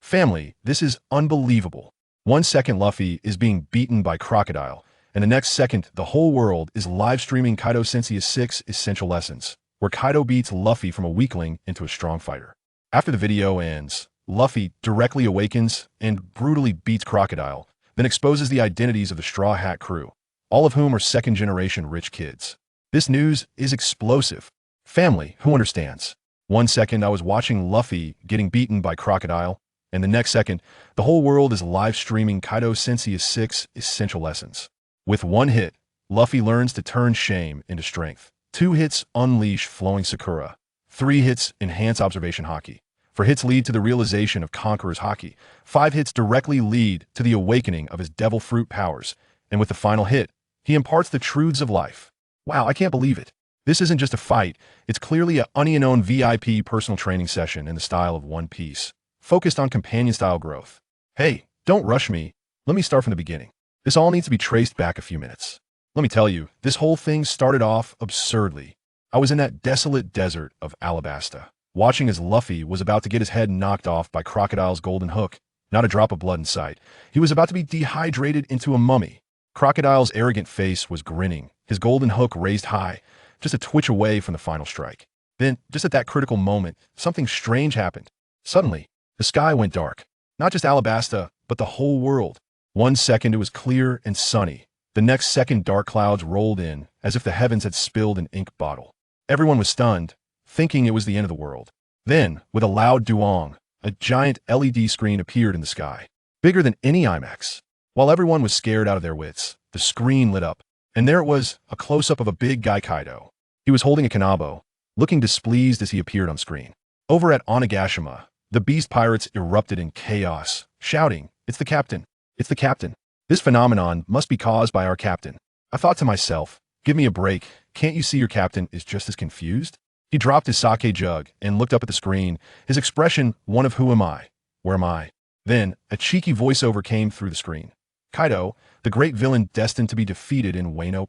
Family, this is unbelievable. 1 second Luffy is being beaten by Crocodile, and the next second the whole world is live streaming Kaido Sensei's 6 Essential Lessons, where Kaido beats Luffy from a weakling into a strong fighter. After the video ends, Luffy directly awakens and brutally beats Crocodile, then exposes the identities of the Straw Hat crew, all of whom are second-generation rich kids. This news is explosive. Family, who understands? 1 second I was watching Luffy getting beaten by Crocodile, and the next second, the whole world is live streaming Kaido Sensei's 6 Essential Lessons. With 1 hit, Luffy learns to turn shame into strength. 2 hits unleash Flowing Sakura. 3 hits enhance Observation Haki. 4 hits lead to the realization of Conqueror's Haki. 5 hits directly lead to the awakening of his Devil Fruit powers. And with the final hit, he imparts the truths of life. Wow, I can't believe it. This isn't just a fight, it's clearly a onion-owned VIP personal training session in the style of One Piece, focused on companion-style growth. Hey, don't rush me. Let me start from the beginning. This all needs to be traced back a few minutes. Let me tell you, this whole thing started off absurdly. I was in that desolate desert of Alabasta, watching as Luffy was about to get his head knocked off by Crocodile's golden hook. Not a drop of blood in sight. He was about to be dehydrated into a mummy. Crocodile's arrogant face was grinning, his golden hook raised high, just a twitch away from the final strike. Then, just at that critical moment, something strange happened. Suddenly, the sky went dark. Not just Alabasta, but the whole world. 1 second it was clear and sunny. The next second dark clouds rolled in, as if the heavens had spilled an ink bottle. Everyone was stunned, thinking it was the end of the world. Then, with a loud duong, a giant LED screen appeared in the sky, bigger than any IMAX. While everyone was scared out of their wits, the screen lit up, and there it was, a close-up of a big guy Kaido. He was holding a kanabo, looking displeased as he appeared on screen. Over at Onigashima, the beast pirates erupted in chaos, shouting, "It's the captain! It's the captain! This phenomenon must be caused by our captain." I thought to myself, give me a break, can't you see your captain is just as confused? He dropped his sake jug and looked up at the screen, his expression one of who am I? Where am I? Then, a cheeky voiceover came through the screen. Kaido, the great villain destined to be defeated in Wano.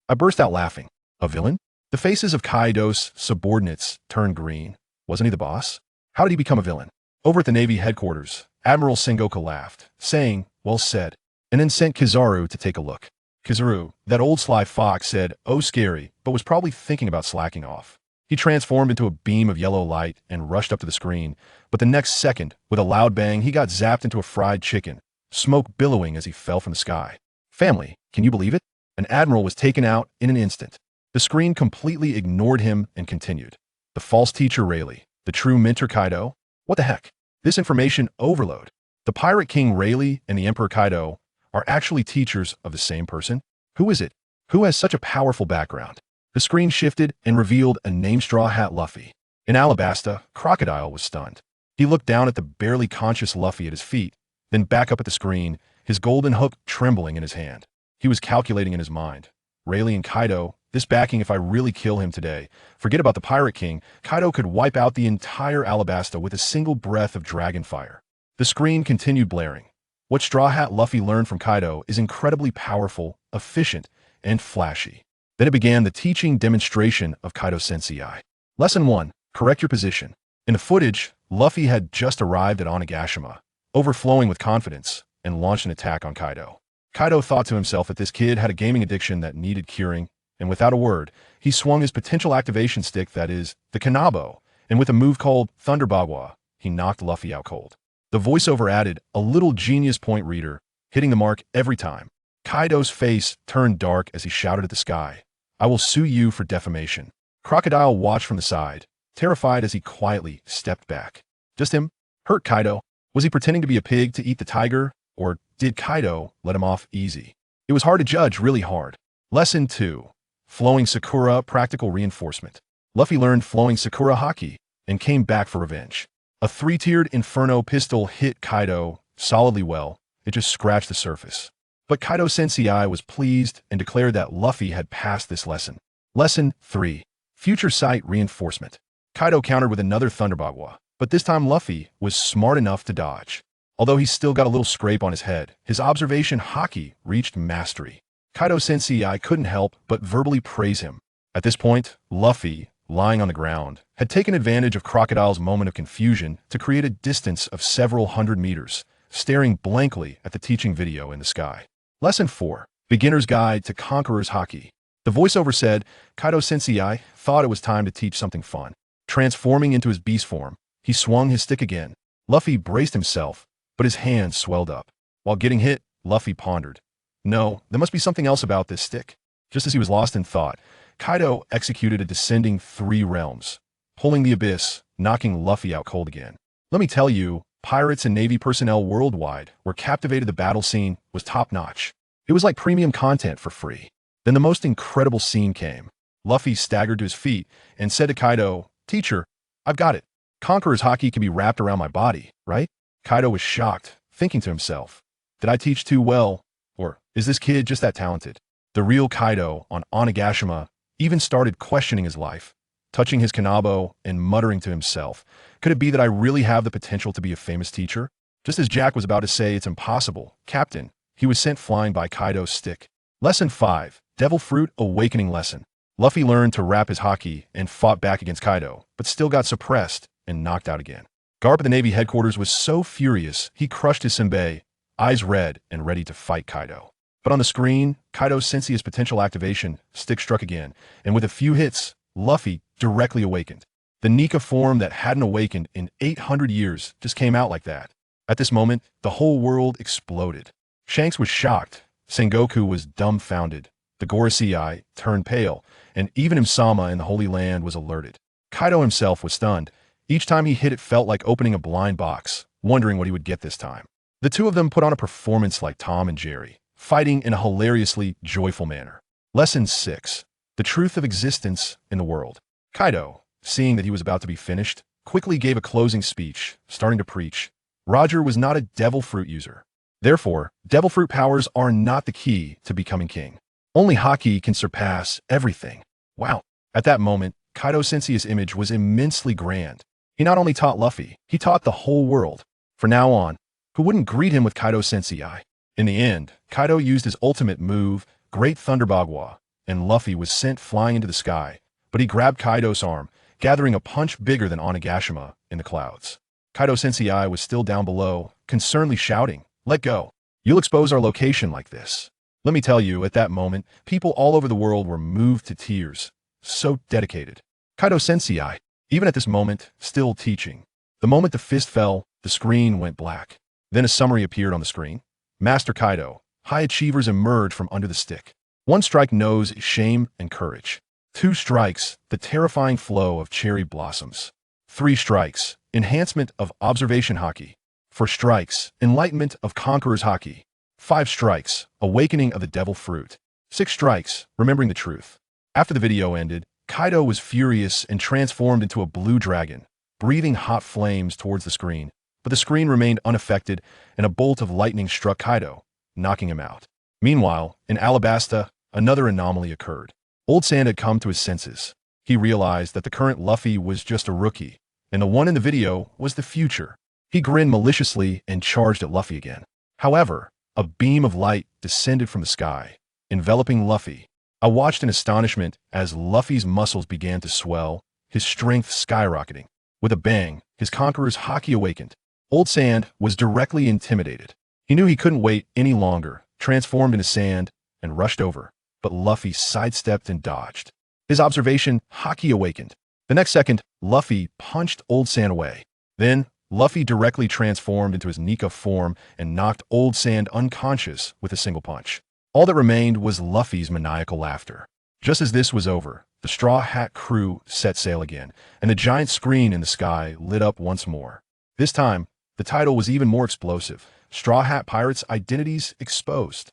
I burst out laughing. A villain? The faces of Kaido's subordinates turned green. Wasn't he the boss? How did he become a villain? Over at the Navy headquarters, Admiral Sengoku laughed, saying, "Well said," and then sent Kizaru to take a look. Kizaru, that old sly fox, said, "Oh, scary," but was probably thinking about slacking off. He transformed into a beam of yellow light and rushed up to the screen, but the next second, with a loud bang, he got zapped into a fried chicken, smoke billowing as he fell from the sky. Family, can you believe it? An admiral was taken out in an instant. The screen completely ignored him and continued. The false teacher Rayleigh, the true mentor Kaido? What the heck? This information overload. The Pirate King Rayleigh and the Emperor Kaido are actually teachers of the same person? Who is it? Who has such a powerful background? The screen shifted and revealed a named Straw Hat Luffy. In Alabasta, Crocodile was stunned. He looked down at the barely conscious Luffy at his feet, then back up at the screen, his golden hook trembling in his hand. He was calculating in his mind. Rayleigh and Kaido, this backing, if I really kill him today, forget about the Pirate King, Kaido could wipe out the entire Alabasta with a single breath of dragon fire. The screen continued blaring. What Straw Hat Luffy learned from Kaido is incredibly powerful, efficient, and flashy. Then it began the teaching demonstration of Kaido Sensei. Lesson 1. Correct your position. In the footage, Luffy had just arrived at Onigashima, overflowing with confidence, and launched an attack on Kaido. Kaido thought to himself that this kid had a gaming addiction that needed curing, and without a word, he swung his potential activation stick, that is, the Kanabo, and with a move called Thunderbagwa, he knocked Luffy out cold. The voiceover added, "A little genius point reader, hitting the mark every time." Kaido's face turned dark as he shouted at the sky, "I will sue you for defamation." Crocodile watched from the side, terrified as he quietly stepped back. Just him? Hurt Kaido? Was he pretending to be a pig to eat the tiger? Or did Kaido let him off easy? It was hard to judge, really hard. Lesson 2. Flowing Sakura Practical Reinforcement. Luffy learned Flowing Sakura Haki and came back for revenge. A 3-tiered Inferno pistol hit Kaido solidly well. It just scratched the surface. But Kaido Sensei was pleased and declared that Luffy had passed this lesson. Lesson 3. Future Sight Reinforcement. Kaido countered with another Thunderbagwa, but this time Luffy was smart enough to dodge. Although he still got a little scrape on his head, his observation Haki reached mastery. Kaido Sensei couldn't help but verbally praise him. At this point, Luffy, lying on the ground, had taken advantage of Crocodile's moment of confusion to create a distance of several hundred meters, staring blankly at the teaching video in the sky. Lesson 4. Beginner's Guide to Conqueror's Haki. The voiceover said, Kaido Sensei thought it was time to teach something fun. Transforming into his beast form, he swung his stick again. Luffy braced himself, but his hands swelled up. While getting hit, Luffy pondered. No, there must be something else about this stick. Just as he was lost in thought, Kaido executed a descending 3 realms, pulling the abyss, knocking Luffy out cold again. Let me tell you, pirates and Navy personnel worldwide were captivated. The battle scene was top-notch. It was like premium content for free. Then the most incredible scene came. Luffy staggered to his feet and said to Kaido, Teacher, I've got it. Conqueror's Haki can be wrapped around my body, right? Kaido was shocked, thinking to himself, did I teach too well? Or is this kid just that talented? The real Kaido on Onigashima even started questioning his life, touching his kanabo and muttering to himself, could it be that I really have the potential to be a famous teacher? Just as Jack was about to say it's impossible, Captain, he was sent flying by Kaido's stick. Lesson 5. Devil Fruit Awakening Lesson. Luffy learned to wrap his haki and fought back against Kaido, but still got suppressed and knocked out again. Garp at the Navy headquarters was so furious, he crushed his senbei, eyes red and ready to fight Kaido. But on the screen, Kaido Sensei's potential activation, stick struck again, and with a few hits, Luffy directly awakened. The Nika form that hadn't awakened in 800 years just came out like that. At this moment, the whole world exploded. Shanks was shocked, Sengoku was dumbfounded, the Gorosei turned pale, and even Imsama in the Holy Land was alerted. Kaido himself was stunned. Each time he hit it felt like opening a blind box, wondering what he would get this time. The two of them put on a performance like Tom and Jerry, fighting in a hilariously joyful manner. Lesson 6. The Truth of Existence in the World. Kaido, seeing that he was about to be finished, quickly gave a closing speech, starting to preach. Roger was not a devil fruit user. Therefore, devil fruit powers are not the key to becoming king. Only Haki can surpass everything. Wow. At that moment, Kaido Sensei's image was immensely grand. He not only taught Luffy, he taught the whole world. From now on, who wouldn't greet him with Kaido Sensei? In the end, Kaido used his ultimate move, Great Thunder Bagua, and Luffy was sent flying into the sky, but he grabbed Kaido's arm, gathering a punch bigger than Onigashima in the clouds. Kaido Sensei was still down below, concernedly shouting, "Let go. You'll expose our location like this." Let me tell you, at that moment, people all over the world were moved to tears. So dedicated. Kaido Sensei, even at this moment, still teaching. The moment the fist fell, the screen went black. Then a summary appeared on the screen. Master Kaido, high achievers emerged from under the stick. 1 strike knows shame and courage. 2 strikes, the terrifying flow of cherry blossoms. 3 strikes, enhancement of observation haki. 4 strikes, enlightenment of conqueror's haki. 5 strikes, awakening of the devil fruit. 6 strikes, remembering the truth. After the video ended, Kaido was furious and transformed into a blue dragon, breathing hot flames towards the screen. But the screen remained unaffected, and a bolt of lightning struck Kaido, knocking him out. Meanwhile, in Alabasta, another anomaly occurred. Old Sand had come to his senses. He realized that the current Luffy was just a rookie, and the one in the video was the future. He grinned maliciously and charged at Luffy again. However, a beam of light descended from the sky, enveloping Luffy. I watched in astonishment as Luffy's muscles began to swell, his strength skyrocketing. With a bang, his conqueror's haki awakened. Old Sand was directly intimidated. He knew he couldn't wait any longer, transformed into sand, and rushed over. But Luffy sidestepped and dodged. His observation, haki awakened. The next second, Luffy punched Old Sand away. Then, Luffy directly transformed into his Nika form and knocked Old Sand unconscious with a single punch. All that remained was Luffy's maniacal laughter. Just as this was over, the Straw Hat crew set sail again, and the giant screen in the sky lit up once more. This time, the title was even more explosive. Straw Hat Pirates' Identities Exposed.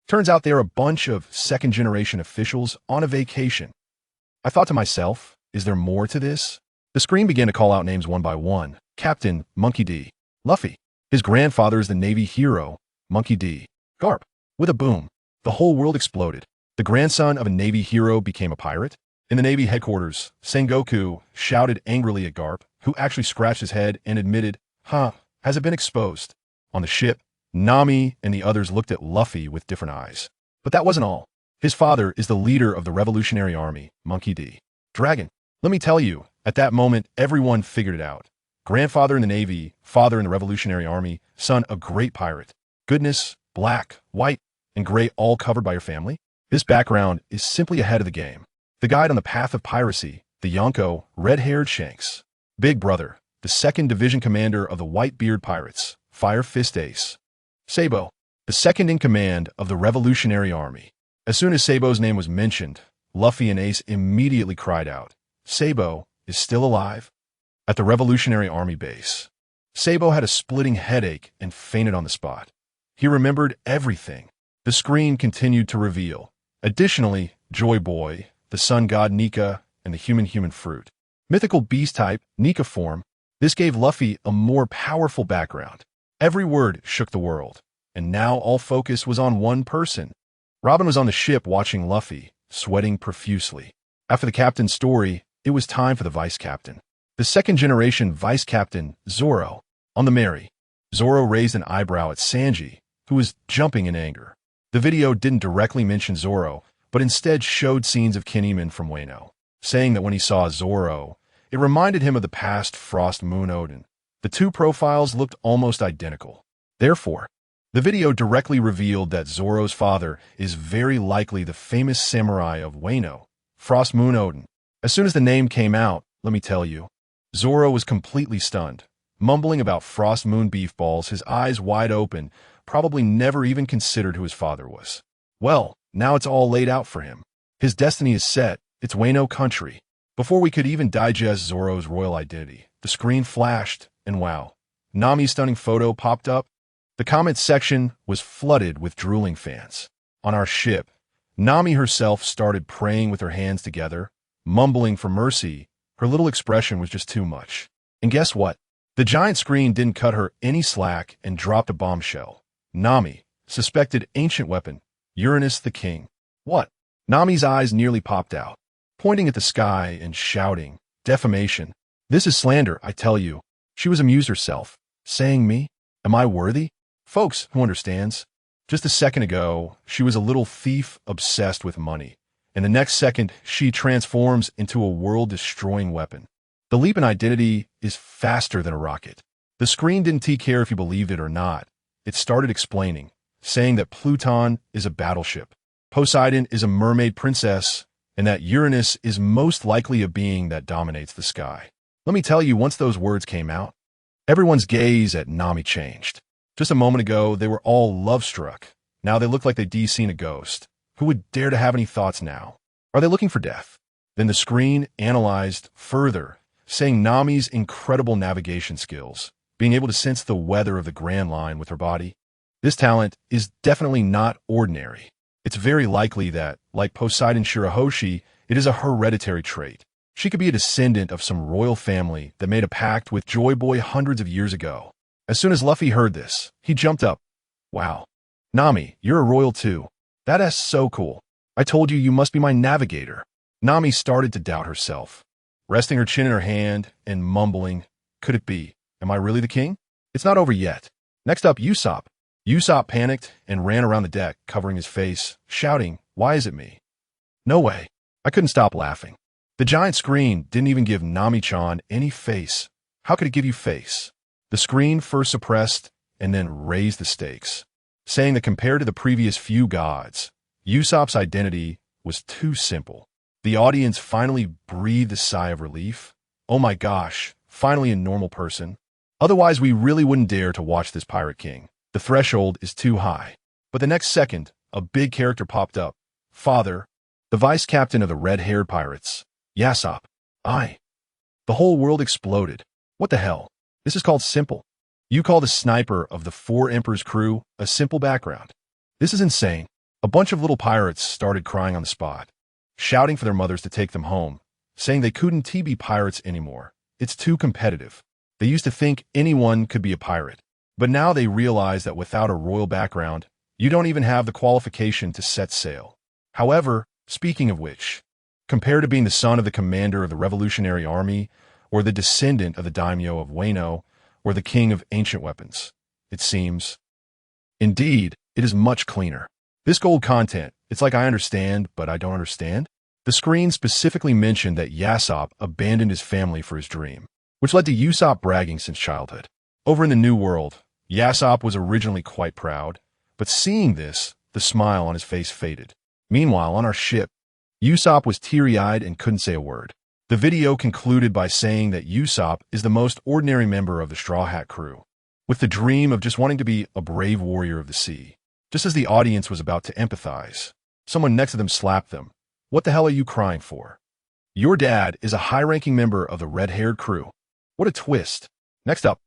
Turns out they're a bunch of second-generation officials on a vacation. I thought to myself, is there more to this? The screen began to call out names one by one. Captain, Monkey D. Luffy. His grandfather is the Navy hero, Monkey D. Garp. With a boom, the whole world exploded. The grandson of a Navy hero became a pirate? In the Navy headquarters, Sengoku shouted angrily at Garp, who actually scratched his head and admitted, has it been exposed? On the ship, Nami and the others looked at Luffy with different eyes. But that wasn't all. His father is the leader of the Revolutionary Army, Monkey D. Dragon. Let me tell you, at that moment, everyone figured it out. Grandfather in the Navy, father in the Revolutionary Army, son a great pirate. Goodness, black, white, and gray all covered by your family? This background is simply ahead of the game. The guide on the path of piracy, the Yonko, red-haired Shanks. Big Brother, the 2nd Division Commander of the White-Beard Pirates, Fire Fist Ace. Sabo, the 2nd in command of the Revolutionary Army. As soon as Sabo's name was mentioned, Luffy and Ace immediately cried out, "Sabo is still alive?" At the Revolutionary Army base, Sabo had a splitting headache and fainted on the spot. He remembered everything. The screen continued to reveal. Additionally, Joy Boy, the sun god Nika, and the human fruit. Mythical beast type, Nika form. This gave Luffy a more powerful background. Every word shook the world, and now all focus was on one person. Robin was on the ship watching Luffy, sweating profusely. After the captain's story, it was time for the vice captain. The 2nd-generation vice captain, Zoro. On the Mary, Zoro raised an eyebrow at Sanji, who was jumping in anger. The video didn't directly mention Zoro, but instead showed scenes of Kinemon from Wano, saying that when he saw Zoro, it reminded him of the past Frost Moon Odin. The two profiles looked almost identical. Therefore, the video directly revealed that Zoro's father is very likely the famous samurai of Wano, Frost Moon Odin. As soon as the name came out, let me tell you, Zoro was completely stunned, mumbling about Frost Moon beef balls, his eyes wide open, probably never even considered who his father was. Well, now it's all laid out for him. His destiny is set, it's Wano country. Before we could even digest Zoro's royal identity, the screen flashed, and wow, Nami's stunning photo popped up. The comments section was flooded with drooling fans. On our ship, Nami herself started praying with her hands together, mumbling for mercy. Her little expression was just too much. And guess what? The giant screen didn't cut her any slack and dropped a bombshell. Nami, suspected ancient weapon, Uranus the King. What? Nami's eyes nearly popped out, pointing at the sky and shouting, "Defamation. This is slander, I tell you." She was amused herself, saying, "Me? Am I worthy?" Folks, who understands? Just a second ago, she was a little thief obsessed with money, and the next second, she transforms into a world-destroying weapon. The leap in identity is faster than a rocket. The screen didn't take care if you believed it or not. It started explaining, saying that Pluton is a battleship, Poseidon is a mermaid princess, and that Uranus is most likely a being that dominates the sky. Let me tell you, once those words came out, everyone's gaze at Nami changed. Just a moment ago, they were all love-struck. Now they look like they'd seen a ghost. Who would dare to have any thoughts now? Are they looking for death? Then the screen analyzed further, saying Nami's incredible navigation skills, being able to sense the weather of the Grand Line with her body. This talent is definitely not ordinary. It's very likely that, like Poseidon Shirahoshi, it is a hereditary trait. She could be a descendant of some royal family that made a pact with Joy Boy hundreds of years ago. As soon as Luffy heard this, he jumped up. "Wow. Nami, you're a royal too. That's so cool. I told you must be my navigator." Nami started to doubt herself, resting her chin in her hand and mumbling, "Could it be? Am I really the king? It's not over yet." Next up, Usopp. Usopp panicked and ran around the deck, covering his face, shouting, "Why is it me?" No way. I couldn't stop laughing. The giant screen didn't even give Nami-chan any face. How could it give you face? The screen first suppressed and then raised the stakes, saying that compared to the previous few gods, Usopp's identity was too simple. The audience finally breathed a sigh of relief. Oh my gosh, finally a normal person. Otherwise, we really wouldn't dare to watch this Pirate King. The threshold is too high. But the next second, a big character popped up. Father, the vice captain of the red-haired pirates. Yasopp. The whole world exploded. What the hell? This is called simple. You call the sniper of the 4 Emperors crew a simple background. This is insane. A bunch of little pirates started crying on the spot, shouting for their mothers to take them home, saying they couldn't be pirates anymore. It's too competitive. They used to think anyone could be a pirate, but now they realize that without a royal background, you don't even have the qualification to set sail. However, speaking of which, compared to being the son of the commander of the Revolutionary Army, or the descendant of the daimyo of Wano, or the king of ancient weapons, it seems. Indeed, it is much cleaner. This gold content, it's like I understand, but I don't understand. The screen specifically mentioned that Yasopp abandoned his family for his dream, which led to Usopp bragging since childhood. Over in the New World, Yasopp was originally quite proud, but seeing this, the smile on his face faded. Meanwhile, on our ship, Usopp was teary-eyed and couldn't say a word. The video concluded by saying that Usopp is the most ordinary member of the Straw Hat crew, with the dream of just wanting to be a brave warrior of the sea. Just as the audience was about to empathize, someone next to them slapped them. "What the hell are you crying for? Your dad is a high-ranking member of the red-haired crew." What a twist. Next up,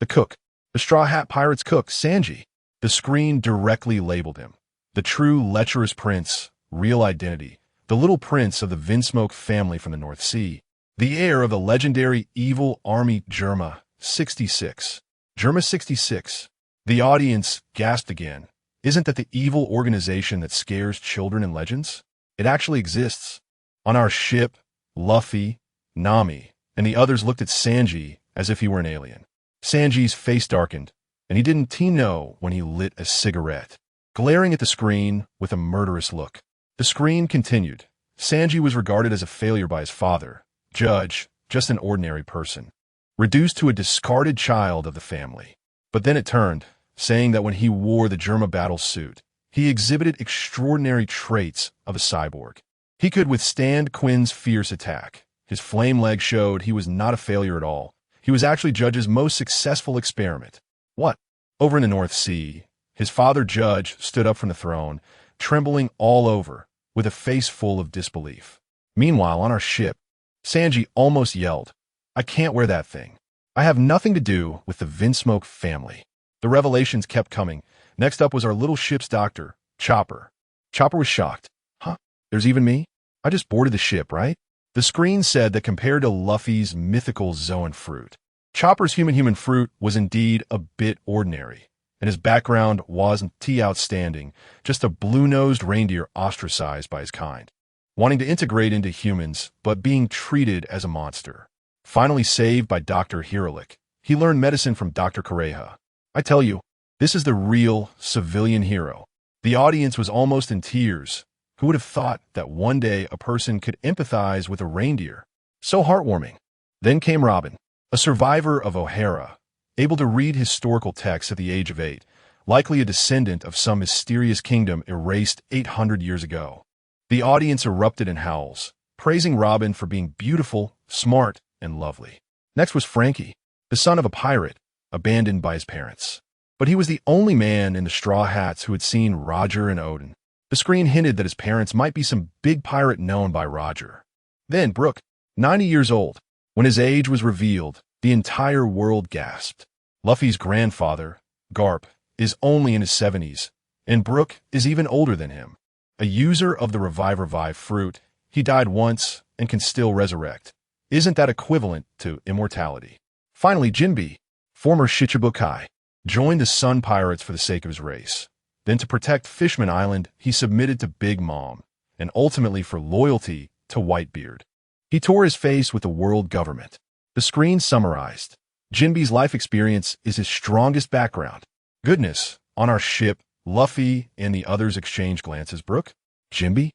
the cook. The Straw Hat Pirates' cook, Sanji. The screen directly labeled him. The true lecherous prince, real identity. The little prince of the Vinsmoke family from the North Sea. The heir of the legendary evil army Germa 66. Germa 66. The audience gasped again. Isn't that the evil organization that scares children in legends? It actually exists. On our ship, Luffy, Nami, and the others looked at Sanji as if he were an alien. Sanji's face darkened, and he didn't know when he lit a cigarette, glaring at the screen with a murderous look. The screen continued. Sanji was regarded as a failure by his father, Judge, just an ordinary person, reduced to a discarded child of the family. But then it turned, saying that when he wore the Germa battle suit, he exhibited extraordinary traits of a cyborg. He could withstand Quinn's fierce attack. His flame leg showed he was not a failure at all. He was actually Judge's most successful experiment. What? Over in the North Sea, his father Judge stood up from the throne, trembling all over, with a face full of disbelief. Meanwhile, on our ship, Sanji almost yelled, "I can't wear that thing. I have nothing to do with the Vinsmoke family." The revelations kept coming. Next up was our little ship's doctor, Chopper. Chopper was shocked. "Huh? There's even me? I just boarded the ship, right?" The screen said that compared to Luffy's mythical Zoan fruit, Chopper's human fruit was indeed a bit ordinary, and his background wasn't outstanding, just a blue-nosed reindeer ostracized by his kind, wanting to integrate into humans but being treated as a monster. Finally saved by Dr. Hiralik, he learned medicine from Dr. Kureha. I tell you, this is the real civilian hero. The audience was almost in tears. Who would have thought that one day a person could empathize with a reindeer? So heartwarming. Then came Robin, a survivor of O'Hara, able to read historical texts at the age of 8, likely a descendant of some mysterious kingdom erased 800 years ago. The audience erupted in howls, praising Robin for being beautiful, smart, and lovely. Next was Frankie, the son of a pirate, abandoned by his parents. But he was the only man in the Straw Hats who had seen Roger and Odin. The screen hinted that his parents might be some big pirate known by Roger. Then Brook, 90 years old. When his age was revealed, the entire world gasped. Luffy's grandfather, Garp, is only in his 70s, and Brook is even older than him. A user of the Revive fruit, he died once and can still resurrect. Isn't that equivalent to immortality? Finally, Jinbe, former Shichibukai, joined the Sun Pirates for the sake of his race. Then to protect Fishman Island, he submitted to Big Mom, and ultimately for loyalty to Whitebeard. He tore his face with the world government. The screen summarized, Jinbe's life experience is his strongest background. Goodness, on our ship, Luffy and the others exchanged glances. Brook? Jinbe?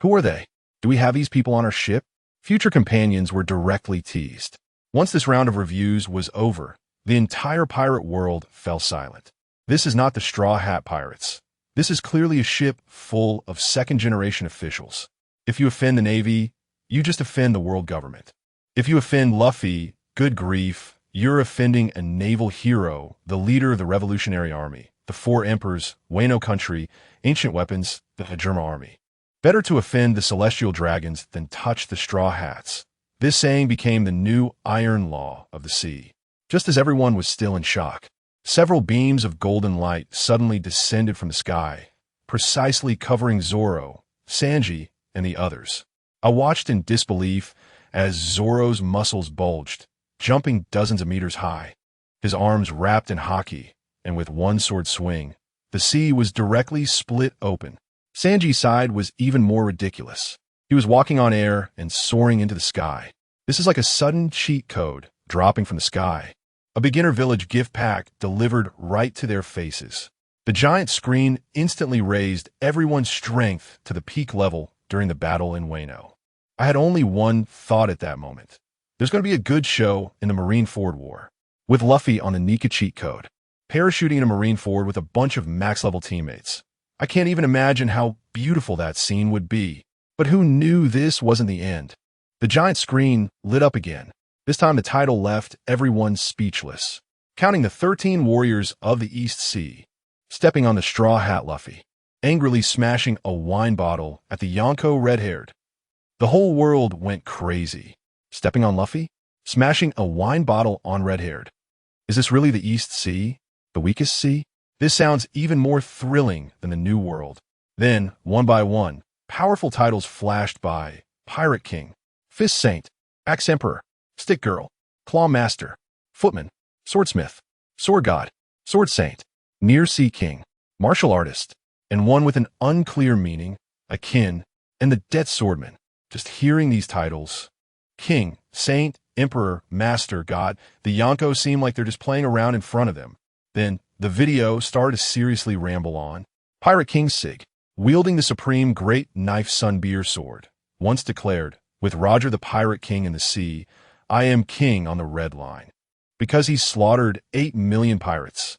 Who are they? Do we have these people on our ship? Future companions were directly teased. Once this round of reviews was over, the entire pirate world fell silent. This is not the Straw Hat Pirates. This is clearly a ship full of second-generation officials. If you offend the Navy, you just offend the world government. If you offend Luffy, good grief, you're offending a naval hero, the leader of the Revolutionary Army, the Four Emperors, Wano Country, Ancient Weapons, the Germa Army. Better to offend the Celestial Dragons than touch the Straw Hats. This saying became the new iron law of the sea. Just as everyone was still in shock, several beams of golden light suddenly descended from the sky, precisely covering Zoro, Sanji, and the others. I watched in disbelief as Zoro's muscles bulged, jumping dozens of meters high. His arms wrapped in haki, and with one sword swing, the sea was directly split open. Sanji's side was even more ridiculous. He was walking on air and soaring into the sky. This is like a sudden cheat code dropping from the sky. A beginner village gift pack delivered right to their faces. The giant screen instantly raised everyone's strength to the peak level during the battle in Wano. I had only one thought at that moment. There's going to be a good show in the Marineford War, with Luffy on a Nika cheat code, parachuting in a Marineford with a bunch of max-level teammates. I can't even imagine how beautiful that scene would be. But who knew this wasn't the end? The giant screen lit up again. This time the title left everyone speechless. Counting the 13 warriors of the East Sea, stepping on the straw hat Luffy, angrily smashing a wine bottle at the Yonko red-haired. The whole world went crazy. Stepping on Luffy? Smashing a wine bottle on red-haired. Is this really the East Sea? The weakest sea? This sounds even more thrilling than the New World. Then, one by one, powerful titles flashed by: Pirate King, Fist Saint, Axe Emperor, Stick Girl, Claw Master, Footman, Swordsmith, Sword God, Sword Saint, Near Sea King, Martial Artist, and one with an unclear meaning, Akin, and the Death Swordman. Just hearing these titles, King, Saint, Emperor, Master, God, the Yonko seem like they're just playing around in front of them. Then, the video started to seriously ramble on. Pirate King Sig, wielding the supreme great knife Sunbeer sword, once declared, with Roger the Pirate King in the sea, I am king on the red line. Because he slaughtered 8 million pirates.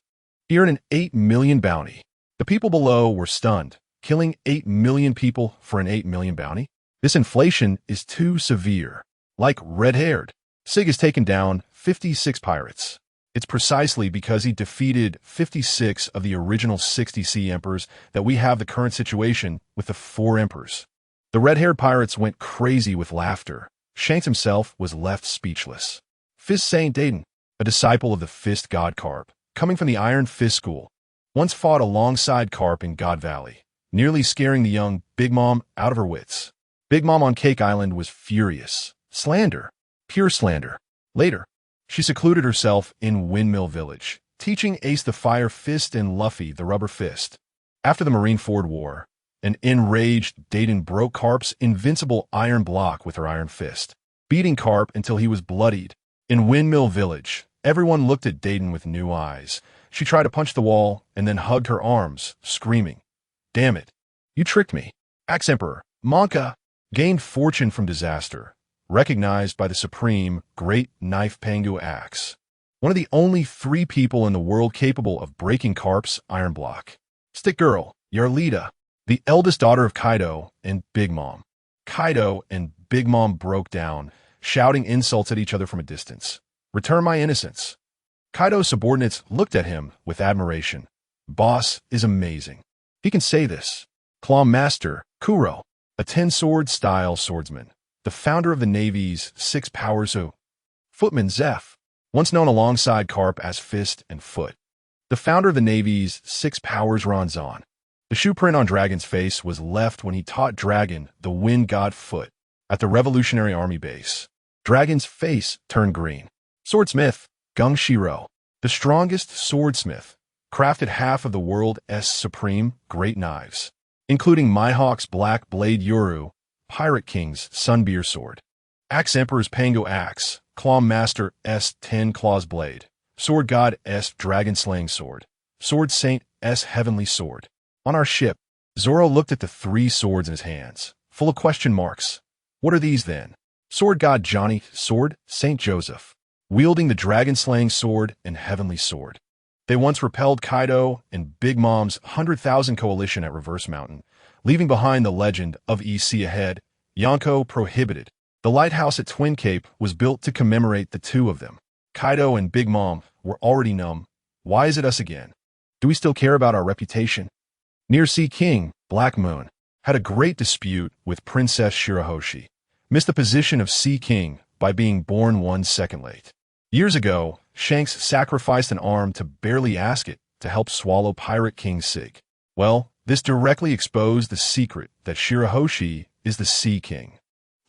He earned an 8 million bounty. The people below were stunned, killing 8 million people for an 8 million bounty. This inflation is too severe. Like red-haired, Sig has taken down 56 pirates. It's precisely because he defeated 56 of the original 60 sea emperors that we have the current situation with the 4 emperors. The red-haired pirates went crazy with laughter. Shanks himself was left speechless. Fist Saint Dayton, a disciple of the Fist God Carp, coming from the Iron Fist School, once fought alongside Carp in God Valley, nearly scaring the young Big Mom out of her wits. Big Mom on Cake Island was furious. Slander. Pure slander. Later, she secluded herself in Windmill Village, teaching Ace the Fire Fist and Luffy the Rubber Fist. After the Marineford War, an enraged Dayton broke Carp's invincible iron block with her iron fist, beating Carp until he was bloodied. In Windmill Village, everyone looked at Dayton with new eyes. She tried to punch the wall and then hugged her arms, screaming, "Damn it, you tricked me." Axe Emperor, Monka, gained fortune from disaster, recognized by the supreme Great Knife Pangu Axe. One of the only 3 people in the world capable of breaking Carp's iron block. Stick Girl, Yarlita, the eldest daughter of Kaido and Big Mom. Kaido and Big Mom broke down, shouting insults at each other from a distance. Return my innocence. Kaido's subordinates looked at him with admiration. Boss is amazing. He can say this. Claw Master, Kuro, a 10-sword-style swordsman, the founder of the Navy's 6 powers of Footman Zeph, once known alongside Carp as Fist and Foot. The founder of the Navy's 6 powers Ronzon. The shoe print on Dragon's face was left when he taught Dragon the Wind God Foot at the Revolutionary Army base. Dragon's face turned green. Swordsmith, Gung Shiro, the strongest swordsmith, crafted half of the world's supreme great knives, including Mihawk's Black Blade Yoru, Pirate King's Sunbeer Sword, Axe Emperor's Pango Axe, Claw Master S 10 Claws Blade, Sword God S Dragon Slaying Sword, Sword Saint S Heavenly Sword. On our ship, Zoro looked at the 3 swords in his hands, full of question marks. What are these then? Sword God Johnny, Sword Saint Joseph, wielding the Dragon Slaying Sword and Heavenly Sword. They once repelled Kaido and Big Mom's 100,000 coalition at Reverse Mountain, leaving behind the legend of EC ahead. Yonko prohibited. The lighthouse at Twin Cape was built to commemorate the 2 of them. Kaido and Big Mom were already numb. Why is it us again? Do we still care about our reputation? Near Sea King, Black Moon, had a great dispute with Princess Shirahoshi, missed the position of Sea King by being born 1 second late. Years ago, Shanks sacrificed an arm to barely ask it to help swallow Pirate King Sig. Well, this directly exposed the secret that Shirahoshi is the Sea King.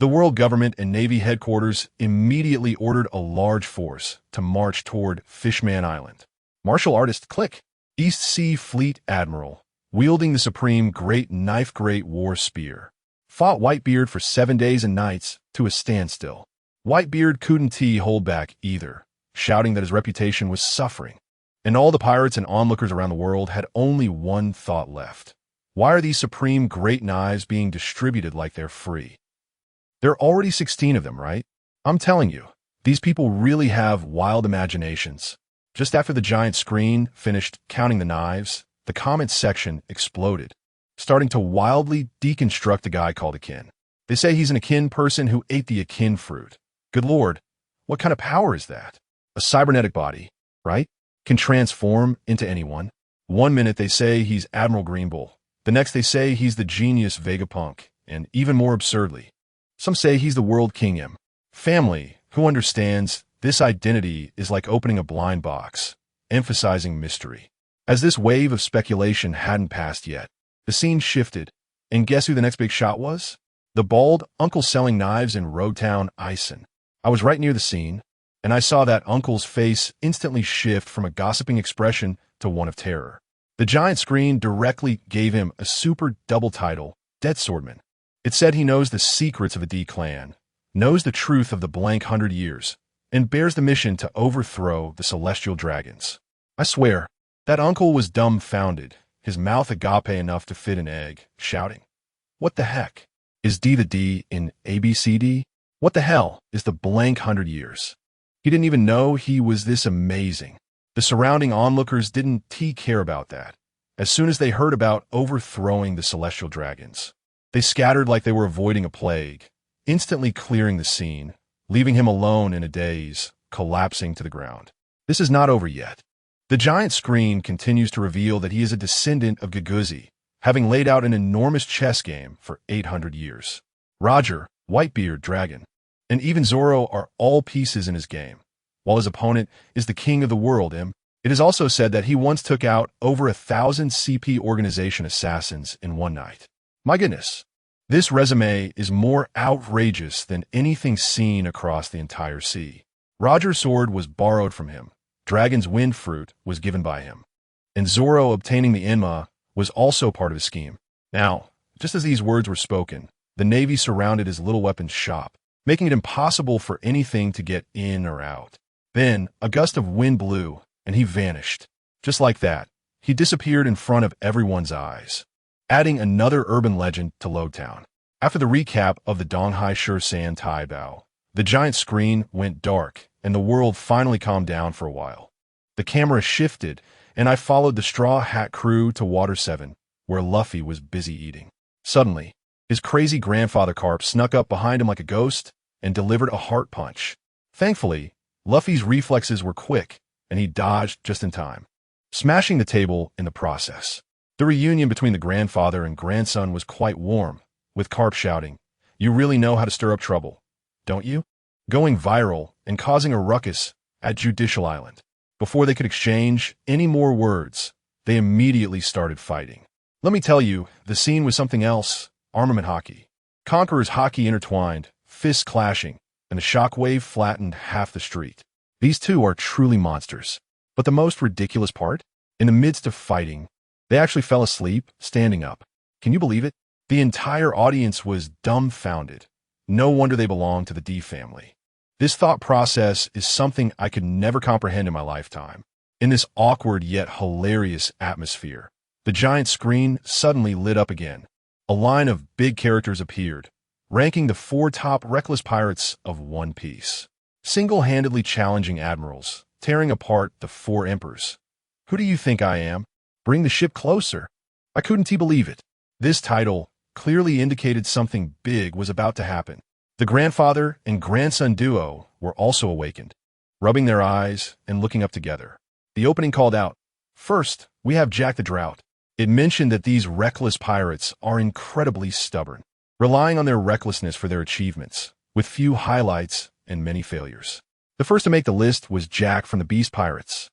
The world government and Navy headquarters immediately ordered a large force to march toward Fishman Island. Martial artist Click, East Sea Fleet Admiral, wielding the supreme Great Knife Great War Spear, fought Whitebeard for 7 days and nights to a standstill. Whitebeard couldn't hold back either, shouting that his reputation was suffering. And all the pirates and onlookers around the world had only one thought left. Why are these supreme great knives being distributed like they're free? There are already 16 of them, right? I'm telling you, these people really have wild imaginations. Just after the giant screen finished counting the knives, the comments section exploded, starting to wildly deconstruct the guy called Akin. They say he's an Akin person who ate the Akin fruit. Good lord, what kind of power is that? A cybernetic body, right? Can transform into anyone. One minute they say he's Admiral Greenbull. The next they say he's the genius Vegapunk. And even more absurdly, some say he's the World King M. Family, who understands this identity is like opening a blind box, emphasizing mystery. As this wave of speculation hadn't passed yet, the scene shifted, and guess who the next big shot was? The bald uncle selling knives in Roadtown, Ison. I was right near the scene, and I saw that uncle's face instantly shift from a gossiping expression to one of terror. The giant screen directly gave him a super double title, Dead Swordman. It said he knows the secrets of the D clan, knows the truth of the blank 100 years, and bears the mission to overthrow the celestial dragons. I swear, that uncle was dumbfounded, his mouth agape enough to fit an egg, shouting, "What the heck? Is D the D in ABCD? What the hell is the blank 100 years?" He didn't even know he was this amazing. The surrounding onlookers didn't care about that. As soon as they heard about overthrowing the celestial dragons, they scattered like they were avoiding a plague, instantly clearing the scene, leaving him alone in a daze, collapsing to the ground. This is not over yet. The giant screen continues to reveal that he is a descendant of Giguzi, having laid out an enormous chess game for 800 years. Roger, Whitebeard, Dragon, and even Zoro are all pieces in his game, while his opponent is the king of the world, M. It is also said that he once took out over 1,000 CP organization assassins in one night. My goodness, this resume is more outrageous than anything seen across the entire sea. Roger's sword was borrowed from him, Dragon's wind fruit was given by him, and Zoro obtaining the Enma was also part of his scheme. Now, just as these words were spoken, the Navy surrounded his little weapons shop, making it impossible for anything to get in or out. Then, a gust of wind blew, and he vanished. Just like that, he disappeared in front of everyone's eyes, adding another urban legend to Lowtown. After the recap of the Donghai Shursan Taibao, the giant screen went dark, and the world finally calmed down for a while. The camera shifted, and I followed the Straw Hat crew to Water 7, where Luffy was busy eating. Suddenly, his crazy grandfather Carp snuck up behind him like a ghost and delivered a heart punch. Thankfully, Luffy's reflexes were quick, and he dodged just in time, smashing the table in the process. The reunion between the grandfather and grandson was quite warm, with Carp shouting, "You really know how to stir up trouble, don't you?" going viral and causing a ruckus at Judicial Island. Before they could exchange any more words, they immediately started fighting. Let me tell you, the scene was something else. Armament hockey. Conqueror's hockey intertwined, fists clashing, and the shockwave flattened half the street. These two are truly monsters. But the most ridiculous part? In the midst of fighting, they actually fell asleep, standing up. Can you believe it? The entire audience was dumbfounded. No wonder they belong to the D family. This thought process is something I could never comprehend in my lifetime. In this awkward yet hilarious atmosphere, the giant screen suddenly lit up again. A line of big characters appeared, ranking the 4 top reckless pirates of One Piece, single-handedly challenging admirals, tearing apart the 4 emperors. Who do you think I am? Bring the ship closer. I couldn't believe it. This title clearly indicated something big was about to happen. The grandfather and grandson duo were also awakened, rubbing their eyes and looking up together. The opening called out, "First, we have Jack the Drought." It mentioned that these reckless pirates are incredibly stubborn, relying on their recklessness for their achievements, with few highlights and many failures. The first to make the list was Jack from the Beast Pirates.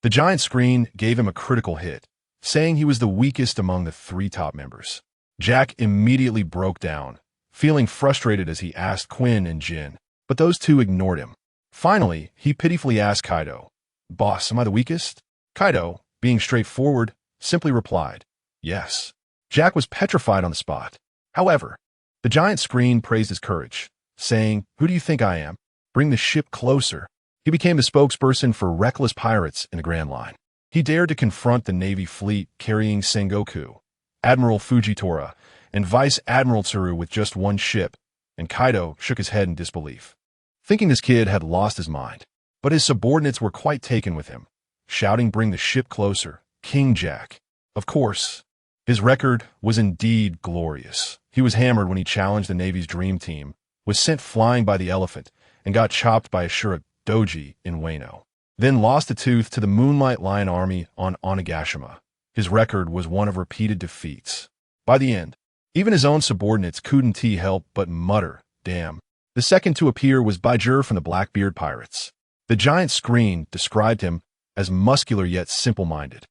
The giant screen gave him a critical hit, saying he was the weakest among the 3 top members. Jack immediately broke down, feeling frustrated as he asked Quinn and Jin, but those two ignored him. Finally, he pitifully asked Kaido, "Boss, am I the weakest?" Kaido, being straightforward, simply replied, "Yes." Jack was petrified on the spot. However, the giant screen praised his courage, saying, "Who do you think I am? Bring the ship closer." He became the spokesperson for reckless pirates in the Grand Line. He dared to confront the Navy fleet carrying Sengoku, Admiral Fujitora, and Vice Admiral Tsuru with just 1 ship, and Kaido shook his head in disbelief, thinking this kid had lost his mind. But his subordinates were quite taken with him, shouting, "Bring the ship closer, King Jack." Of course, his record was indeed glorious. He was hammered when he challenged the Navy's dream team, was sent flying by the elephant, and got chopped by Ashura Doji in Wano. Then lost a tooth to the Moonlight Lion Army on Onigashima. His record was one of repeated defeats. By the end, even his own subordinates couldn't help but mutter, "Damn." The second to appear was Bajir from the Blackbeard Pirates. The giant screen described him as muscular yet simple-minded.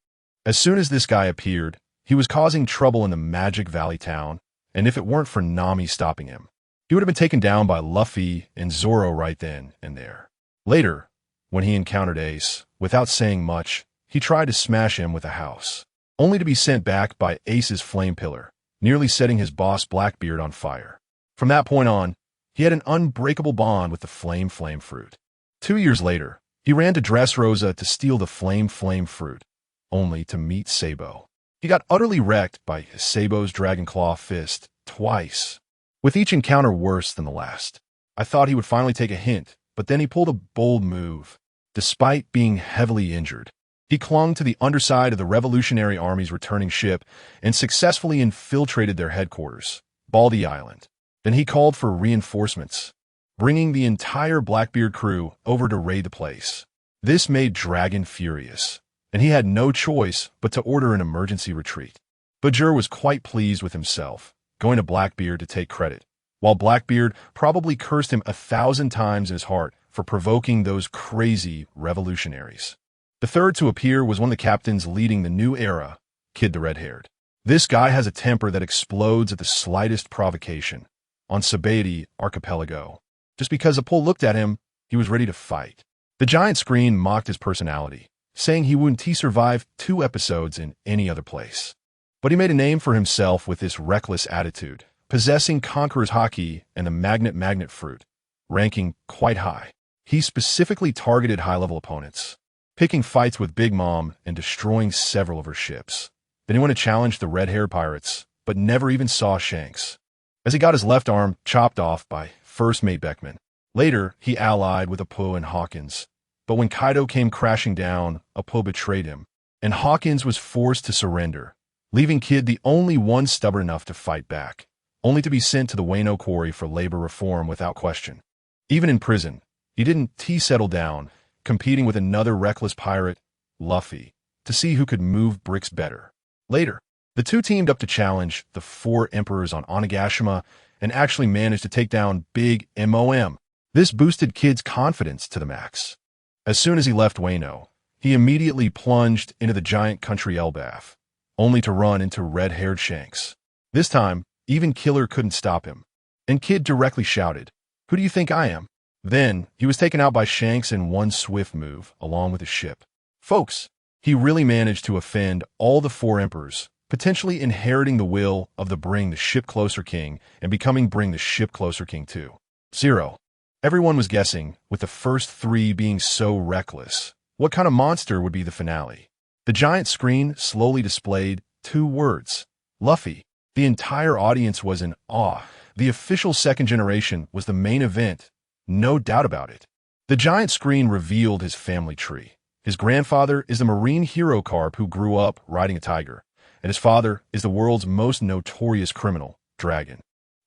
As soon as this guy appeared, he was causing trouble in the Magic Valley town, and if it weren't for Nami stopping him, he would have been taken down by Luffy and Zoro right then and there. Later, when he encountered Ace, without saying much, he tried to smash him with a house, only to be sent back by Ace's flame pillar, nearly setting his boss Blackbeard on fire. From that point on, he had an unbreakable bond with the flame fruit. 2 years later, he ran to Dressrosa to steal the flame fruit, only to meet Sabo. He got utterly wrecked by Sabo's Dragon Claw fist twice, with each encounter worse than the last. I thought he would finally take a hint, but then he pulled a bold move. Despite being heavily injured, he clung to the underside of the Revolutionary Army's returning ship and successfully infiltrated their headquarters, Baldy Island. Then he called for reinforcements, bringing the entire Blackbeard crew over to raid the place. This made Dragon furious, and he had no choice but to order an emergency retreat. Bajir was quite pleased with himself, going to Blackbeard to take credit, while Blackbeard probably cursed him 1,000 times in his heart for provoking those crazy revolutionaries. The third to appear was one of the captains leading the new era, Kid the Red-Haired. This guy has a temper that explodes at the slightest provocation. On Sabaody Archipelago, just because Apol looked at him, he was ready to fight. The giant screen mocked his personality, saying he wouldn't survive 2 episodes in any other place. But he made a name for himself with this reckless attitude, possessing Conqueror's Haki and the Magnet fruit, ranking quite high. He specifically targeted high-level opponents, picking fights with Big Mom and destroying several of her ships. Then he went to challenge the red-haired pirates, but never even saw Shanks, as he got his left arm chopped off by First Mate Beckman. Later, he allied with Apo and Hawkins, but when Kaido came crashing down, Apo betrayed him, and Hawkins was forced to surrender, leaving Kid the only one stubborn enough to fight back, only to be sent to the Wano Quarry for labor reform without question. Even in prison, he didn't settle down, competing with another reckless pirate, Luffy, to see who could move bricks better. Later, the two teamed up to challenge the 4 emperors on Onigashima and actually managed to take down Big Mom. This boosted Kid's confidence to the max. As soon as he left Wano, he immediately plunged into the giant country Elbaf, only to run into red-haired Shanks. This time, even Killer couldn't stop him, and Kid directly shouted, "Who do you think I am?" Then, he was taken out by Shanks in one swift move, along with his ship. Folks, he really managed to offend all the 4 emperors, potentially inheriting the will of the Bring the Ship Closer King and becoming Bring the Ship Closer King too. 0. Everyone was guessing, with the first 3 being so reckless, what kind of monster would be the finale. The giant screen slowly displayed 2 words, Luffy. The entire audience was in awe. The official second generation was the main event, no doubt about it. The giant screen revealed his family tree. His grandfather is the marine hero carp who grew up riding a tiger, and his father is the world's most notorious criminal, Dragon.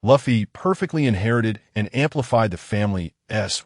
Luffy perfectly inherited and amplified the family's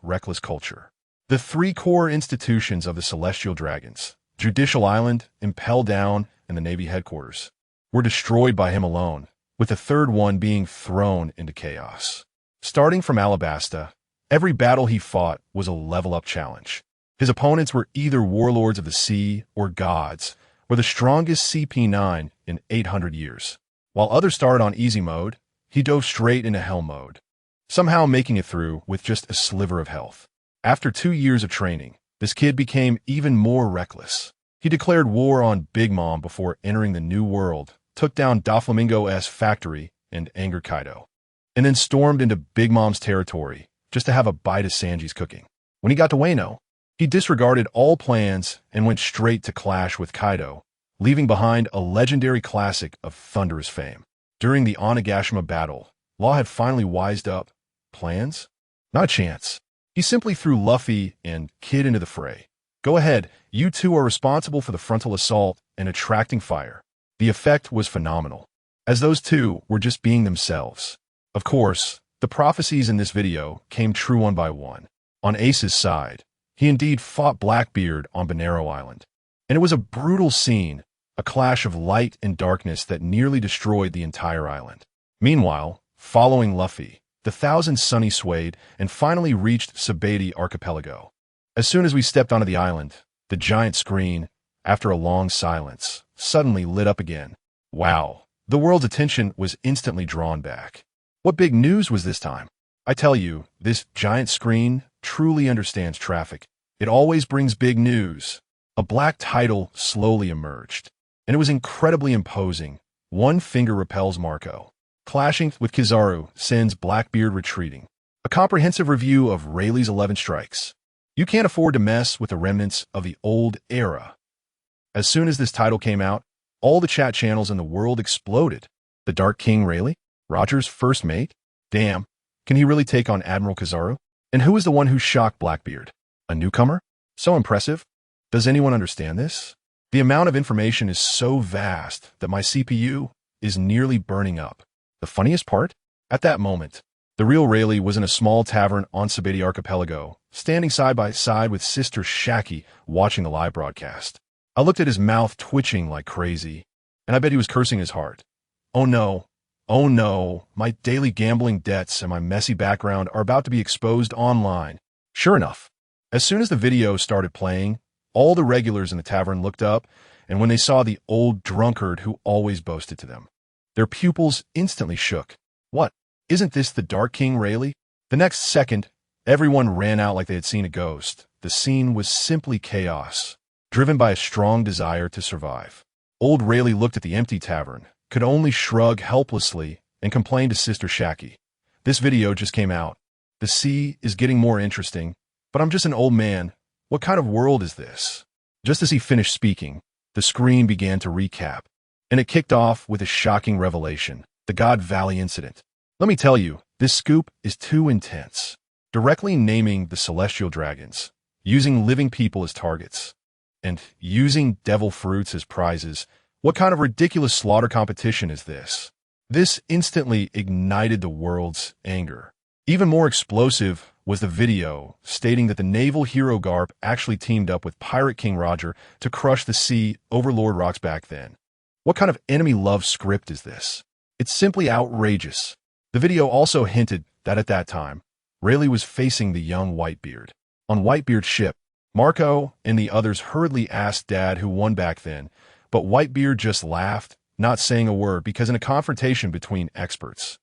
reckless culture. The 3 core institutions of the Celestial Dragons, Judicial Island, Impel Down, and the Navy headquarters, were destroyed by him alone, with the third one being thrown into chaos. Starting from Alabasta, every battle he fought was a level-up challenge. His opponents were either warlords of the sea or gods, or the strongest CP9 in 800 years. While others started on easy mode, he dove straight into hell mode, somehow making it through with just a sliver of health. After 2 years of training, this kid became even more reckless. He declared war on Big Mom before entering the New World, took down Doflamingo's factory and angered Kaido, and then stormed into Big Mom's territory just to have a bite of Sanji's cooking. When he got to Wano, he disregarded all plans and went straight to clash with Kaido, leaving behind a legendary classic of thunderous fame. During the Onigashima battle, Law had finally wised up Plans? Not a chance. He simply threw Luffy and Kid into the fray. Go ahead, you two are responsible for the frontal assault and attracting fire. The effect was phenomenal, as those two were just being themselves. Of course, the prophecies in this video came true one by one. On Ace's side, he indeed fought Blackbeard on Banero Island. And it was a brutal scene, a clash of light and darkness that nearly destroyed the entire island. Meanwhile, following Luffy, the Thousand Sunny swayed and finally reached Sabeti Archipelago. As soon as we stepped onto the island, the giant screen, after a long silence, suddenly lit up again. Wow, the world's attention was instantly drawn back. What big news was this time? I tell you, this giant screen truly understands traffic. It always brings big news. A black title slowly emerged, and it was incredibly imposing. One finger repels Marco. Clashing with Kizaru sends Blackbeard retreating. A comprehensive review of Rayleigh's 11 strikes. You can't afford to mess with the remnants of the old era. As soon as this title came out, all the chat channels in the world exploded. The Dark King Rayleigh? Roger's first mate? Damn, can he really take on Admiral Kizaru? And who is the one who shocked Blackbeard? A newcomer? So impressive? Does anyone understand this? The amount of information is so vast that my CPU is nearly burning up. The funniest part? At that moment, the real Rayleigh was in a small tavern on Sabeti Archipelago, standing side by side with Sister Shaki, watching the live broadcast. I looked at his mouth twitching like crazy, and I bet he was cursing his heart. Oh no, my daily gambling debts and my messy background are about to be exposed online. Sure enough, as soon as the video started playing, all the regulars in the tavern looked up, and when they saw the old drunkard who always boasted to them, their pupils instantly shook. What? Isn't this the Dark King Rayleigh? The next second, everyone ran out like they had seen a ghost. The scene was simply chaos, driven by a strong desire to survive. Old Rayleigh looked at the empty tavern, could only shrug helplessly, and complained to Sister Shaki. This video just came out. The sea is getting more interesting, but I'm just an old man. What kind of world is this? Just as he finished speaking, the screen began to recap, and it kicked off with a shocking revelation, the God Valley incident. Let me tell you, this scoop is too intense. Directly naming the celestial dragons, using living people as targets, and using devil fruits as prizes. What kind of ridiculous slaughter competition is this? This instantly ignited the world's anger. Even more explosive was the video stating that the naval hero Garp actually teamed up with Pirate King Roger to crush the sea Overlord rocks back then. What kind of enemy love script is this? It's simply outrageous. The video also hinted that at that time, Rayleigh was facing the young Whitebeard. On Whitebeard's ship, Marco and the others hurriedly asked Dad who won back then, but Whitebeard just laughed, not saying a word because in a confrontation between experts,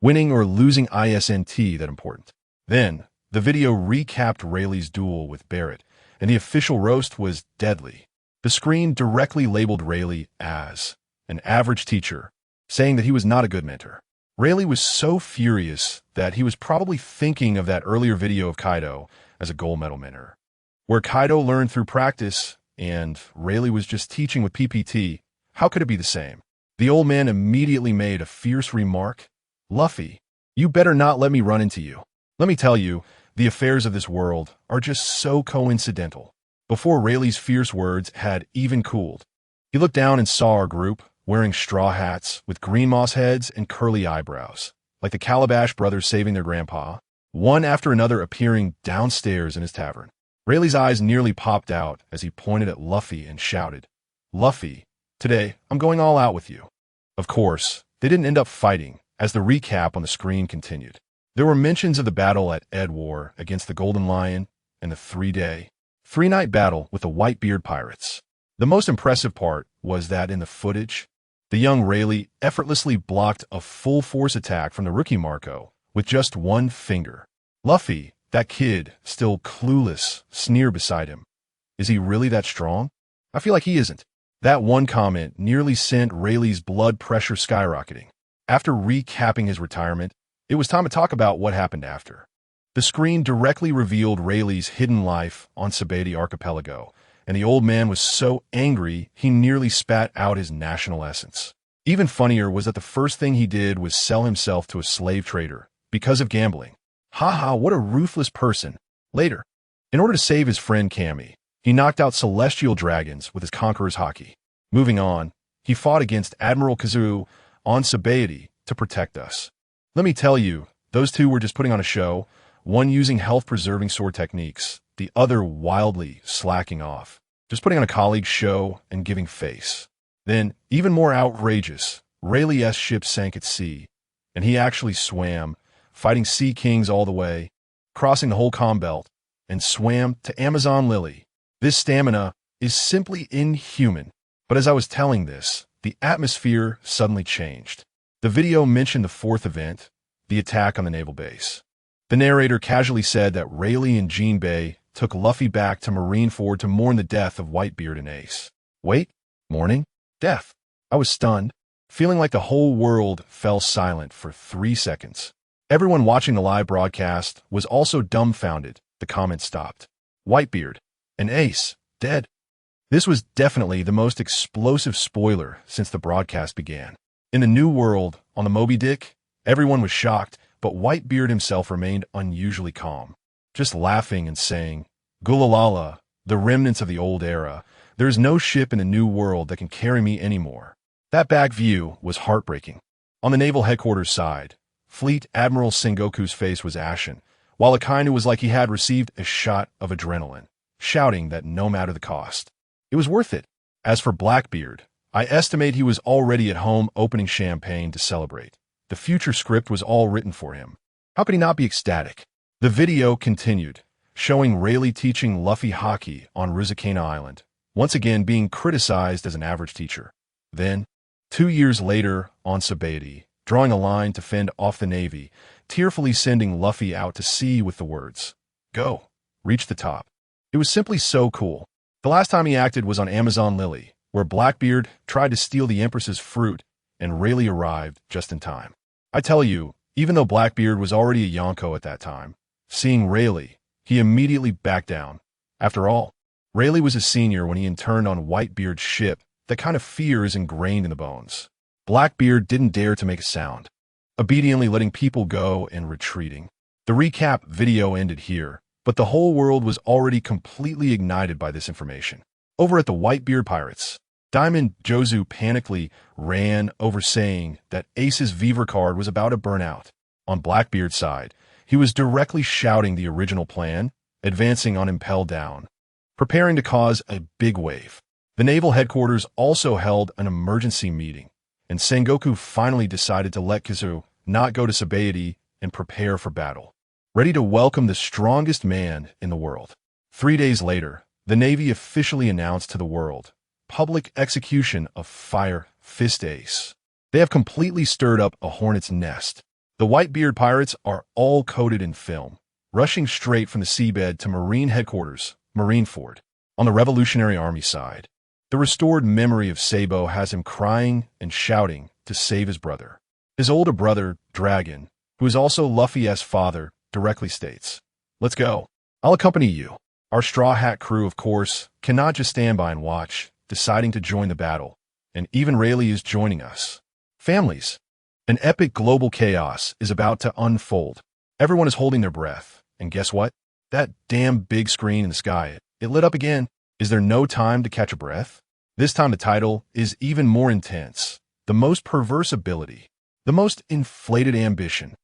winning or losing isn't that important. Then, the video recapped Rayleigh's duel with Barrett, and the official roast was deadly. The screen directly labeled Rayleigh as an average teacher, saying that he was not a good mentor. Rayleigh was so furious that he was probably thinking of that earlier video of Kaido as a gold medal mentor, where Kaido learned through practice and Rayleigh was just teaching with PPT. How could it be the same? The old man immediately made a fierce remark. Luffy, you better not let me run into you. Let me tell you, the affairs of this world are just so coincidental. Before Rayleigh's fierce words had even cooled, he looked down and saw our group, wearing straw hats with green moss heads and curly eyebrows, like the Calabash brothers saving their grandpa, one after another appearing downstairs in his tavern. Rayleigh's eyes nearly popped out as he pointed at Luffy and shouted, Luffy, today I'm going all out with you. Of course, they didn't end up fighting, as the recap on the screen continued. There were mentions of the battle at Edwar against the Golden Lion and the three-night battle with the Whitebeard pirates. The most impressive part was that in the footage, the young Rayleigh effortlessly blocked a full-force attack from the rookie Marco with just one finger. Luffy, that kid, still clueless, sneered beside him. Is he really that strong? I feel like he isn't. That one comment nearly sent Rayleigh's blood pressure skyrocketing. After recapping his retirement, it was time to talk about what happened after. The screen directly revealed Rayleigh's hidden life on Sabeti Archipelago, and the old man was so angry he nearly spat out his national essence. Even funnier was that the first thing he did was sell himself to a slave trader because of gambling. Haha, what a ruthless person. Later, in order to save his friend Kami, he knocked out celestial dragons with his conqueror's haki. Moving on, he fought against Admiral Kazu on Sabaody to protect us. Let me tell you, those two were just putting on a show, one using health-preserving sword techniques, the other wildly slacking off, just putting on a colleague's show and giving face. Then, even more outrageous, Rayleigh's ship sank at sea, and he actually swam, fighting sea kings all the way, crossing the whole calm belt, and swam to Amazon Lily. This stamina is simply inhuman. But as I was telling this, the atmosphere suddenly changed. The video mentioned the fourth event, the attack on the naval base. The narrator casually said that Rayleigh and Jinbei took Luffy back to Marineford to mourn the death of Whitebeard and Ace. Wait, mourning? Death? I was stunned, feeling like the whole world fell silent for 3 seconds. Everyone watching the live broadcast was also dumbfounded. The comments stopped. Whitebeard and Ace, dead. This was definitely the most explosive spoiler since the broadcast began. In the New World, on the Moby Dick, everyone was shocked, but Whitebeard himself remained unusually calm, just laughing and saying, "Gulalala, the remnants of the old era. There is no ship in the New World that can carry me anymore." That back view was heartbreaking. On the naval headquarters side, Fleet Admiral Sengoku's face was ashen, while Akainu was like he had received a shot of adrenaline, shouting that no matter the cost, it was worth it. As for Blackbeard, I estimate he was already at home opening champagne to celebrate. The future script was all written for him. How could he not be ecstatic? The video continued, showing Rayleigh teaching Luffy hockey on Rizukana Island, once again being criticized as an average teacher. Then, 2 years later on Sabaody, drawing a line to fend off the Navy, tearfully sending Luffy out to sea with the words, "Go, reach the top." It was simply so cool. The last time he acted was on Amazon Lily, where Blackbeard tried to steal the Empress's fruit, and Rayleigh arrived just in time. I tell you, even though Blackbeard was already a Yonko at that time, seeing Rayleigh, he immediately backed down. After all, Rayleigh was a senior when he interned on Whitebeard's ship. That kind of fear is ingrained in the bones. Blackbeard didn't dare to make a sound, obediently letting people go and retreating. The recap video ended here, but the whole world was already completely ignited by this information. Over at the Whitebeard Pirates, Diamond Jozu panically ran over saying that Ace's Viver card was about to burn out. On Blackbeard's side, he was directly shouting the original plan, advancing on Impel Down, preparing to cause a big wave. The naval headquarters also held an emergency meeting, and Sengoku finally decided to let Kazu not go to Sabaody and prepare for battle, ready to welcome the strongest man in the world. 3 days later, the Navy officially announced to the world, public execution of Fire Fist Ace. They have completely stirred up a hornet's nest. The Whitebeard pirates are all coated in film, rushing straight from the seabed to Marine headquarters, Marineford. On the Revolutionary Army side, the restored memory of Sabo has him crying and shouting to save his brother. His older brother, Dragon, who is also Luffy's father, directly states, "Let's go. I'll accompany you." Our Straw Hat crew, of course, cannot just stand by and watch, deciding to join the battle, and even Rayleigh is joining us. Families. An epic global chaos is about to unfold. Everyone is holding their breath, and guess what? That damn big screen in the sky, it lit up again. Is there no time to catch a breath? This time the title is even more intense. The most perverse ability. The most inflated ambition.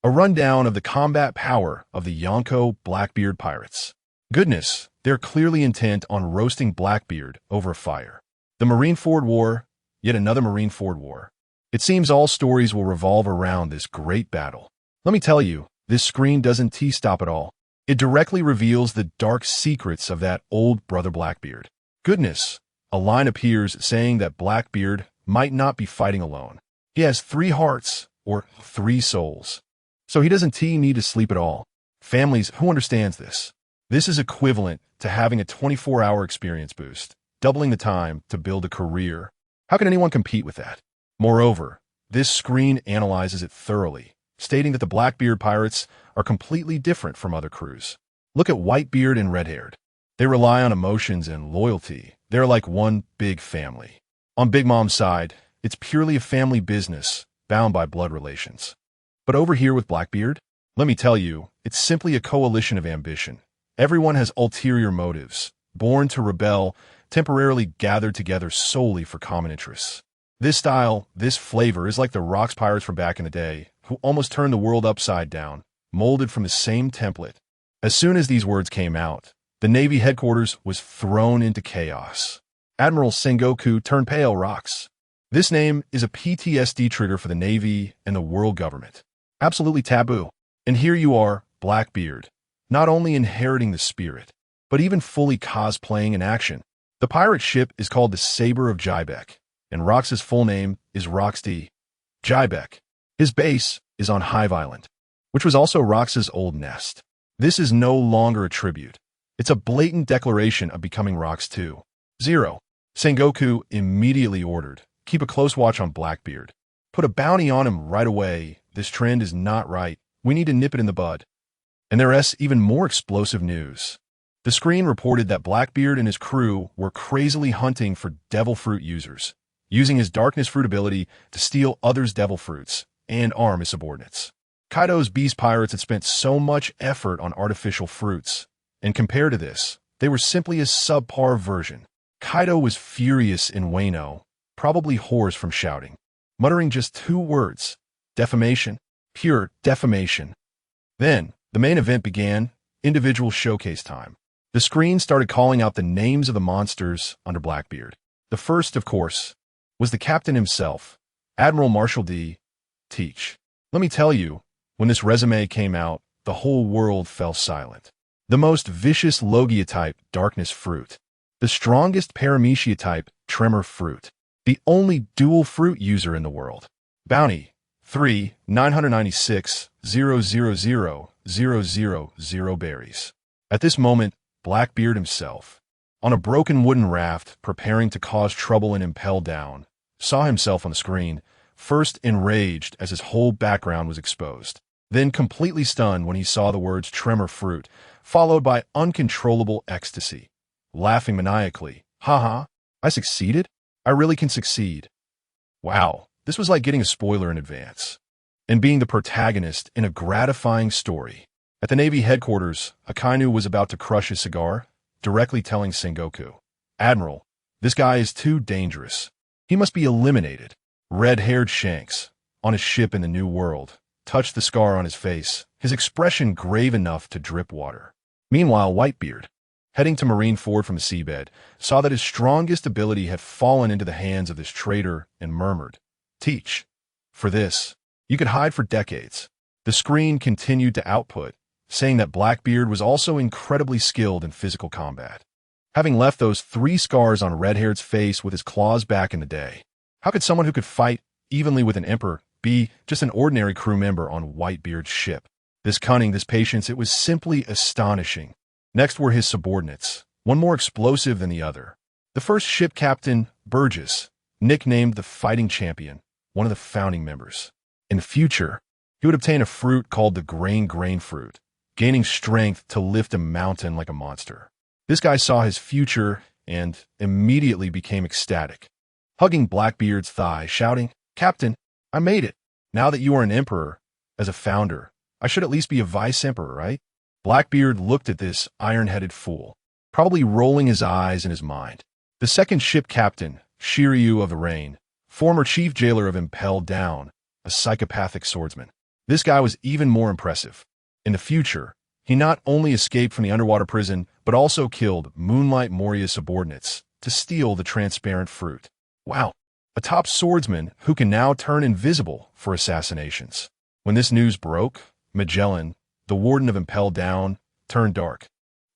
A rundown of the combat power of the Yonko Blackbeard pirates. Goodness, they're clearly intent on roasting Blackbeard over a fire. The Marineford War, yet another Marineford War. It seems all stories will revolve around this great battle. Let me tell you, this screen doesn't stop at all. It directly reveals the dark secrets of that old brother Blackbeard. Goodness, a line appears saying that Blackbeard might not be fighting alone. He has 3 hearts, or 3 souls. So he doesn't need to sleep at all. Families, who understands this? This is equivalent to having a 24-hour experience boost, doubling the time to build a career. How can anyone compete with that? Moreover, this screen analyzes it thoroughly, stating that the Blackbeard pirates are completely different from other crews. Look at Whitebeard and Redhaired. They rely on emotions and loyalty. They're like one big family. On Big Mom's side, it's purely a family business, bound by blood relations. But over here with Blackbeard, Let me tell you, it's simply a coalition of ambition. Everyone has ulterior motives, born to rebel, temporarily gathered together solely for common interests. This style, this flavor is like the rocks pirates from back in the day, who almost turned the world upside down, molded from the same template. As soon as these words came out, the Navy headquarters was thrown into chaos. Admiral Sengoku turned pale. Rocks. This name is a PTSD trigger for the Navy and the world government. Absolutely taboo. And here you are, Blackbeard, not only inheriting the spirit, but even fully cosplaying in action. The pirate ship is called the Saber of Jaibeck, and Rox's full name is Rox D. Jaibeck. His base is on Hive Island, which was also Rox's old nest. This is no longer a tribute. It's a blatant declaration of becoming Rox 2.0. Sengoku immediately ordered, keep a close watch on Blackbeard. Put a bounty on him right away. This trend is not right. We need to nip it in the bud. And there's even more explosive news. The screen reported that Blackbeard and his crew were crazily hunting for devil fruit users, using his darkness fruit ability to steal others' devil fruits and arm his subordinates. Kaido's beast pirates had spent so much effort on artificial fruits, and compared to this, they were simply a subpar version. Kaido was furious in Wano, probably hoarse from shouting, muttering just 2 words: defamation. Pure defamation. Then, the main event began, individual showcase time. The screen started calling out the names of the monsters under Blackbeard. The first, of course, was the captain himself, Admiral Marshal D. Teach. Let me tell you, when this resume came out, the whole world fell silent. The most vicious Logia type, Darkness Fruit. The strongest Paramecia type, Tremor Fruit. The only dual fruit user in the world. Bounty 3,996,000,000 berries. At this moment, Blackbeard himself, on a broken wooden raft preparing to cause trouble and impel down, saw himself on the screen, first enraged as his whole background was exposed, then completely stunned when he saw the words Tremor Fruit, followed by uncontrollable ecstasy. Laughing maniacally, haha, I succeeded? I really can succeed. Wow. This was like getting a spoiler in advance, and being the protagonist in a gratifying story. At the Navy headquarters, Akainu was about to crush his cigar, directly telling Sengoku, Admiral, this guy is too dangerous. He must be eliminated. Red-haired Shanks, on his ship in the New World, touched the scar on his face, his expression grave enough to drip water. Meanwhile, Whitebeard, heading to Marineford from the seabed, saw that his strongest ability had fallen into the hands of this traitor and murmured, Teach. For this, you could hide for decades. The screen continued to output, saying that Blackbeard was also incredibly skilled in physical combat, having left those 3 scars on Redhaired's face with his claws back in the day. How could someone who could fight evenly with an emperor be just an ordinary crew member on Whitebeard's ship? This cunning, this patience, it was simply astonishing. Next were his subordinates, one more explosive than the other. The first ship captain, Burgess, nicknamed the Fighting Champion, one of the founding members. In the future, he would obtain a fruit called the Grain Fruit, gaining strength to lift a mountain like a monster. This guy saw his future and immediately became ecstatic, hugging Blackbeard's thigh, shouting, Captain, I made it. Now that you are an emperor, as a founder, I should at least be a vice-emperor, right? Blackbeard looked at this iron-headed fool, probably rolling his eyes in his mind. The second ship captain, Shiryu of the Rain, former chief jailer of Impel Down, a psychopathic swordsman. This guy was even more impressive. In the future, he not only escaped from the underwater prison, but also killed Moonlight Moria's subordinates to steal the transparent fruit. Wow, a top swordsman who can now turn invisible for assassinations. When this news broke, Magellan, the warden of Impel Down, turned dark,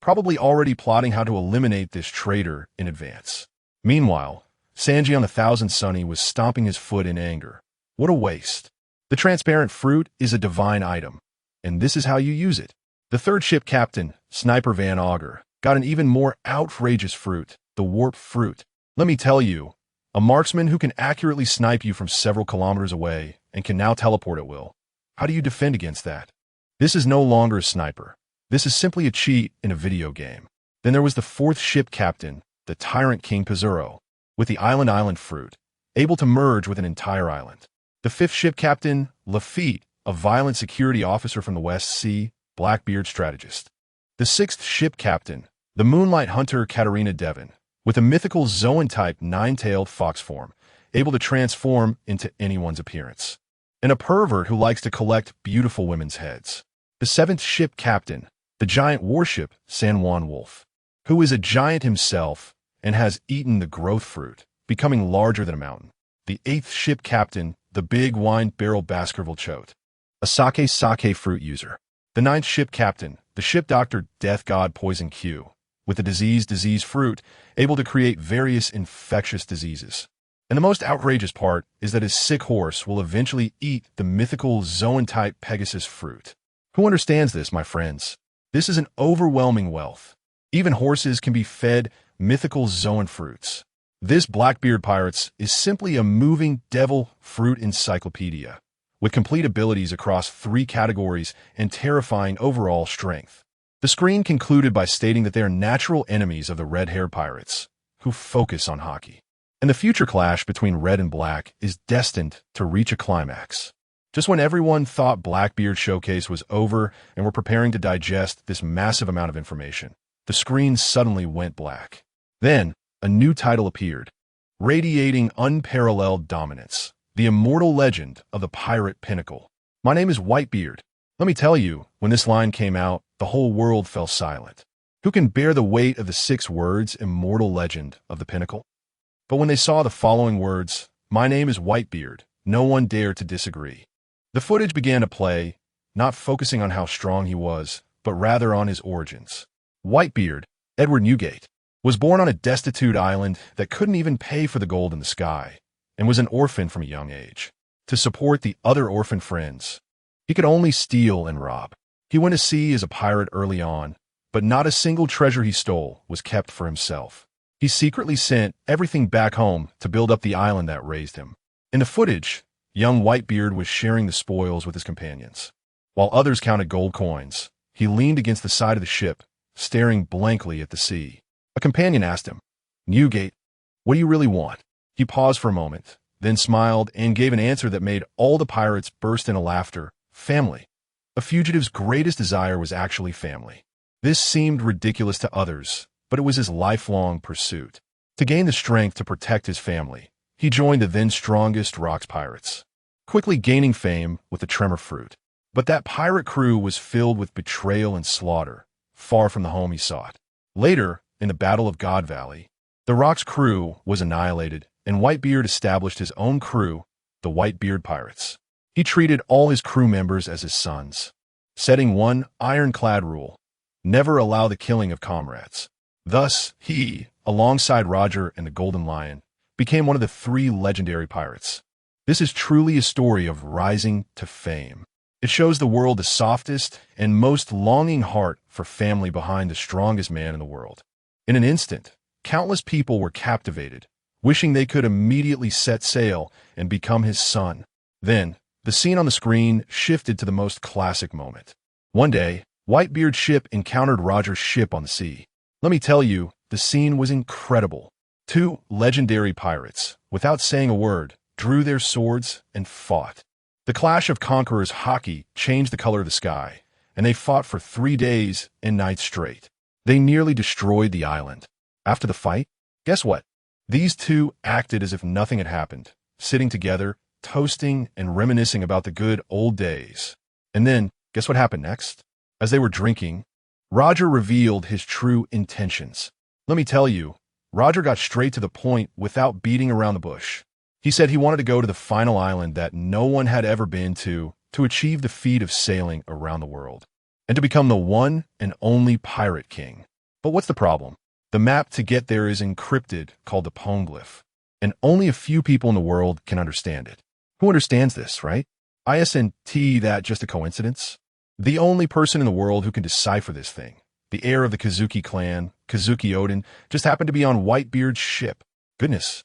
probably already plotting how to eliminate this traitor in advance. Meanwhile, Sanji on the Thousand Sunny was stomping his foot in anger. What a waste. The transparent fruit is a divine item, and this is how you use it. The third ship captain, Sniper Van Augur, got an even more outrageous fruit, the Warp Fruit. Let me tell you, a marksman who can accurately snipe you from several kilometers away and can now teleport at will. How do you defend against that? This is no longer a sniper. This is simply a cheat in a video game. Then there was the fourth ship captain, the Tyrant King Pizarro, with the Island Fruit, able to merge with an entire island. The fifth ship captain, Lafitte, a violent security officer from the West Sea, Blackbeard strategist. The 6th ship captain, the Moonlight Hunter Katarina Devon, with a mythical Zoan-type nine-tailed fox form, able to transform into anyone's appearance. And a pervert who likes to collect beautiful women's heads. The 7th ship captain, the giant warship San Juan Wolf, who is a giant himself and has eaten the growth fruit, becoming larger than a mountain. The 8th ship captain, the big wine barrel Baskerville Choate, a sake fruit user. The 9th ship captain, the ship doctor Death God Poison Q, with the disease fruit, able to create various infectious diseases. And the most outrageous part is that his sick horse will eventually eat the mythical Zoan-type Pegasus fruit. Who understands this, my friends? This is an overwhelming wealth. Even horses can be fed mythical Zoan fruits. This Blackbeard Pirates is simply a moving devil fruit encyclopedia, with complete abilities across 3 categories and terrifying overall strength. The screen concluded by stating that they are natural enemies of the red-haired pirates, who focus on hockey. And the future clash between Red and Black is destined to reach a climax. Just when everyone thought Blackbeard Showcase was over and were preparing to digest this massive amount of information, the screen suddenly went black. Then, a new title appeared, radiating unparalleled dominance, the immortal legend of the Pirate Pinnacle. My name is Whitebeard. Let me tell you, when this line came out, the whole world fell silent. Who can bear the weight of the 6 words, immortal legend of the Pinnacle? But when they saw the following words, my name is Whitebeard, no one dared to disagree. The footage began to play, not focusing on how strong he was, but rather on his origins. Whitebeard, Edward Newgate, was born on a destitute island that couldn't even pay for the gold in the sky, and was an orphan from a young age. To support the other orphan friends, he could only steal and rob. He went to sea as a pirate early on, but not a single treasure he stole was kept for himself. He secretly sent everything back home to build up the island that raised him. In the footage, young Whitebeard was sharing the spoils with his companions. While others counted gold coins, he leaned against the side of the ship, staring blankly at the sea. A companion asked him, Newgate, what do you really want? He paused for a moment, then smiled and gave an answer that made all the pirates burst into laughter. Family. A fugitive's greatest desire was actually family. This seemed ridiculous to others, but it was his lifelong pursuit. To gain the strength to protect his family, he joined the then strongest Rocks pirates, quickly gaining fame with the Tremor Fruit. But that pirate crew was filled with betrayal and slaughter, far from the home he sought. Later, in the Battle of God Valley, the Rocks crew was annihilated, and Whitebeard established his own crew, the Whitebeard Pirates. He treated all his crew members as his sons, setting one ironclad rule: never allow the killing of comrades. Thus, he, alongside Roger and the Golden Lion, became one of the 3 legendary pirates. This is truly a story of rising to fame. It shows the world the softest and most longing heart for family behind the strongest man in the world. In an instant, countless people were captivated, wishing they could immediately set sail and become his son. Then, the scene on the screen shifted to the most classic moment. One day, Whitebeard's ship encountered Roger's ship on the sea. Let me tell you, the scene was incredible. 2 legendary pirates, without saying a word, drew their swords and fought. The clash of conquerors hockey changed the color of the sky, and they fought for 3 days and nights straight. They nearly destroyed the island. After the fight, guess what? These 2 acted as if nothing had happened, sitting together, toasting and reminiscing about the good old days. And then, guess what happened next? As they were drinking, Roger revealed his true intentions. Let me tell you, Roger got straight to the point without beating around the bush. He said he wanted to go to the final island that no one had ever been to achieve the feat of sailing around the world, and to become the one and only Pirate King. But what's the problem? The map to get there is encrypted, called the Poneglyph, and only a few people in the world can understand it. Who understands this, right? Isn't that just a coincidence? The only person in the world who can decipher this thing, the heir of the Kazuki clan, Kazuki Odin, just happened to be on Whitebeard's ship. Goodness.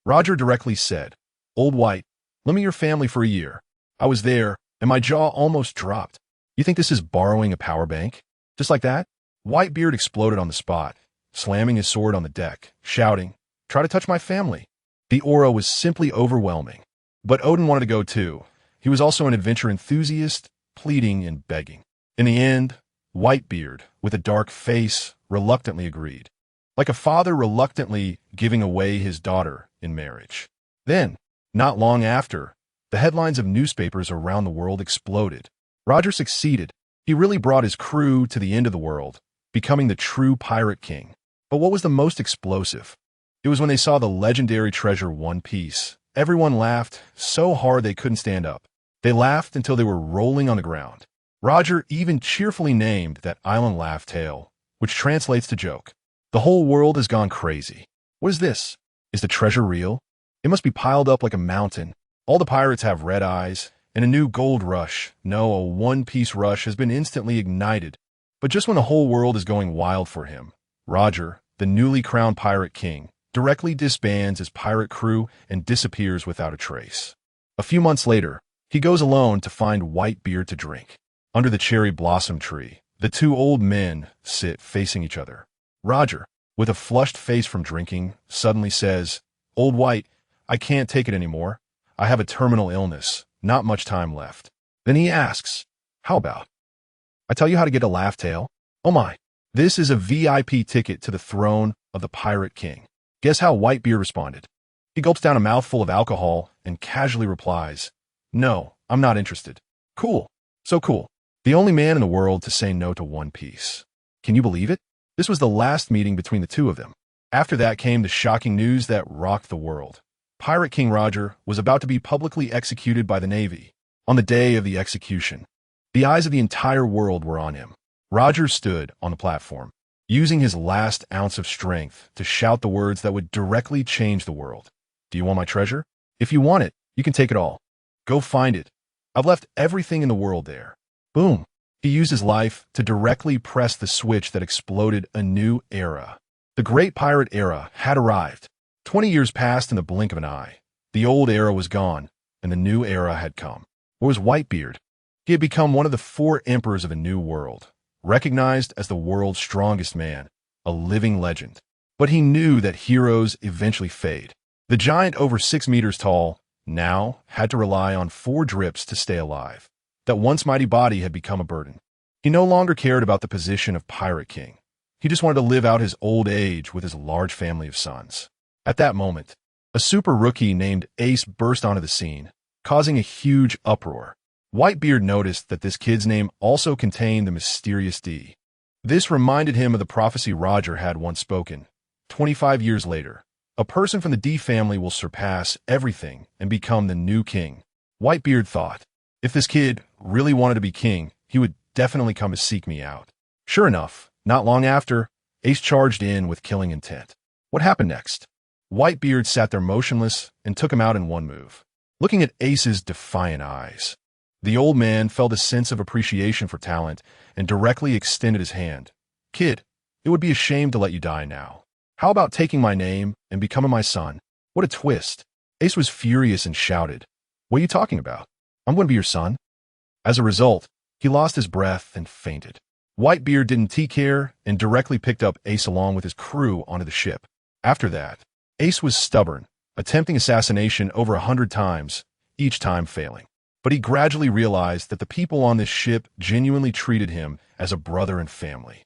Roger directly said, Old White, lend me your family for a year. I was there, and my jaw almost dropped. You think this is borrowing a power bank? Just like that, Whitebeard exploded on the spot, slamming his sword on the deck, shouting, Try to touch my family. The aura was simply overwhelming. But Odin wanted to go too. he was also an adventure enthusiast, pleading and begging. In the end, Whitebeard, with a dark face, reluctantly agreed, like a father reluctantly giving away his daughter in marriage. Then, not long after, the headlines of newspapers around the world exploded. Roger succeeded. He really brought his crew to the end of the world, becoming the true pirate king. But what was the most explosive? It was when they saw the legendary treasure One Piece. Everyone laughed so hard they couldn't stand up. They laughed until they were rolling on the ground. Roger even cheerfully named that island Laugh Tale, which translates to joke. The whole world has gone crazy. What is this? Is the treasure real? It must be piled up like a mountain. All the pirates have red eyes, and a new gold rush. No, a one-piece rush has been instantly ignited. But just when the whole world is going wild for him, Roger, the newly crowned pirate king, directly disbands his pirate crew and disappears without a trace. A few months later, he goes alone to find Whitebeard to drink. Under the cherry blossom tree, the two old men sit facing each other. Roger, with a flushed face from drinking, suddenly says, "Old White, I can't take it anymore. I have a terminal illness, not much time left." Then he asks, "How about I tell you how to get a laugh tale? Oh my, this is a VIP ticket to the throne of the Pirate King." Guess how Whitebeard responded? He gulps down a mouthful of alcohol and casually replies, "No, I'm not interested." Cool. So cool. The only man in the world to say no to One Piece. Can you believe it? This was the last meeting between the two of them. After that came the shocking news that rocked the world. Pirate King Roger was about to be publicly executed by the Navy. On the day of the execution, the eyes of the entire world were on him. Roger stood on the platform, using his last ounce of strength to shout the words that would directly change the world. "Do you want my treasure? If you want it, you can take it all. Go find it. I've left everything in the world there." Boom. He used his life to directly press the switch that exploded a new era. The Great Pirate Era had arrived. 20 years passed in the blink of an eye. The old era was gone, and the new era had come. Where was Whitebeard? He had become one of the 4 emperors of a new world, recognized as the world's strongest man, a living legend. But he knew that heroes eventually fade. The giant, over 6 meters tall, now had to rely on 4 drips to stay alive. That once mighty body had become a burden. He no longer cared about the position of Pirate King. He just wanted to live out his old age with his large family of sons. At that moment, a super rookie named Ace burst onto the scene, causing a huge uproar. Whitebeard noticed that this kid's name also contained the mysterious D. This reminded him of the prophecy Roger had once spoken. 25 years later, a person from the D family will surpass everything and become the new king. Whitebeard thought, if this kid really wanted to be king, he would definitely come to seek me out. Sure enough, not long after, Ace charged in with killing intent. What happened next? Whitebeard sat there motionless and took him out in one move. Looking at Ace's defiant eyes, the old man felt a sense of appreciation for talent and directly extended his hand. "Kid, it would be a shame to let you die now. How about taking my name and becoming my son?" What a twist. Ace was furious and shouted, "What are you talking about? I'm going to be your son." As a result, he lost his breath and fainted. Whitebeard didn't take care and directly picked up Ace along with his crew onto the ship. After that, Ace was stubborn, attempting assassination over 100 times, each time failing. But he gradually realized that the people on this ship genuinely treated him as a brother and family.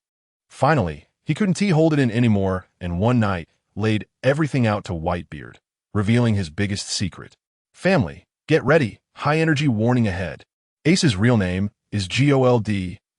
Finally, he couldn't hold it in anymore, and one night laid everything out to Whitebeard, revealing his biggest secret. "Family, get ready. High energy warning ahead. Ace's real name is Gold,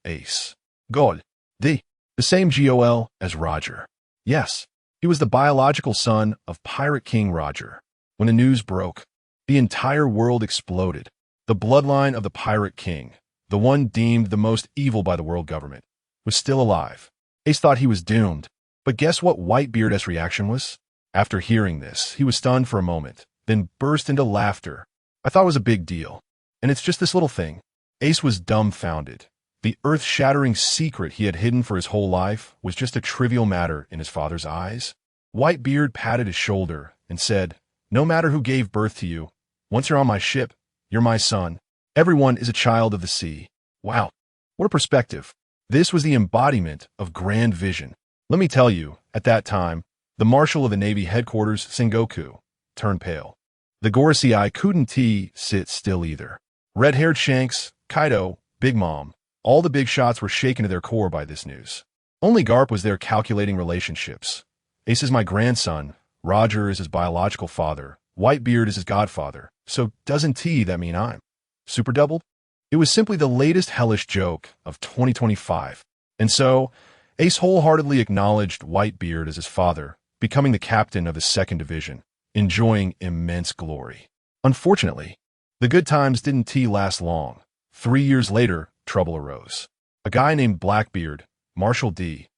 Ace. Gold, the same Gol as Roger. Yes, he was the biological son of Pirate King Roger. When the news broke, the entire world exploded. The bloodline of the Pirate King, the one deemed the most evil by the world government, was still alive. Ace thought he was doomed, but guess what Whitebeard's reaction was? After hearing this, he was stunned for a moment, then burst into laughter. "I thought it was a big deal. And it's just this little thing." Ace was dumbfounded. The earth-shattering secret he had hidden for his whole life was just a trivial matter in his father's eyes. Whitebeard patted his shoulder and said, "No matter who gave birth to you, once you're on my ship, you're my son. Everyone is a child of the sea." Wow, what a perspective. This was the embodiment of grand vision. Let me tell you, at that time, the Marshal of the Navy headquarters, Sengoku, turned pale. The Gorosei couldn't sit still either. Red-haired Shanks, Kaido, Big Mom, all the big shots were shaken to their core by this news. Only Garp was there calculating relationships. Ace is my grandson, Roger is his biological father, Whitebeard is his godfather, so doesn't that mean I'm super doubled? It was simply the latest hellish joke of 2025. And so, Ace wholeheartedly acknowledged Whitebeard as his father, becoming the captain of the 2nd Division, enjoying immense glory. Unfortunately, the good times didn't last long. 3 years later, trouble arose. A guy named Blackbeard, Marshall D.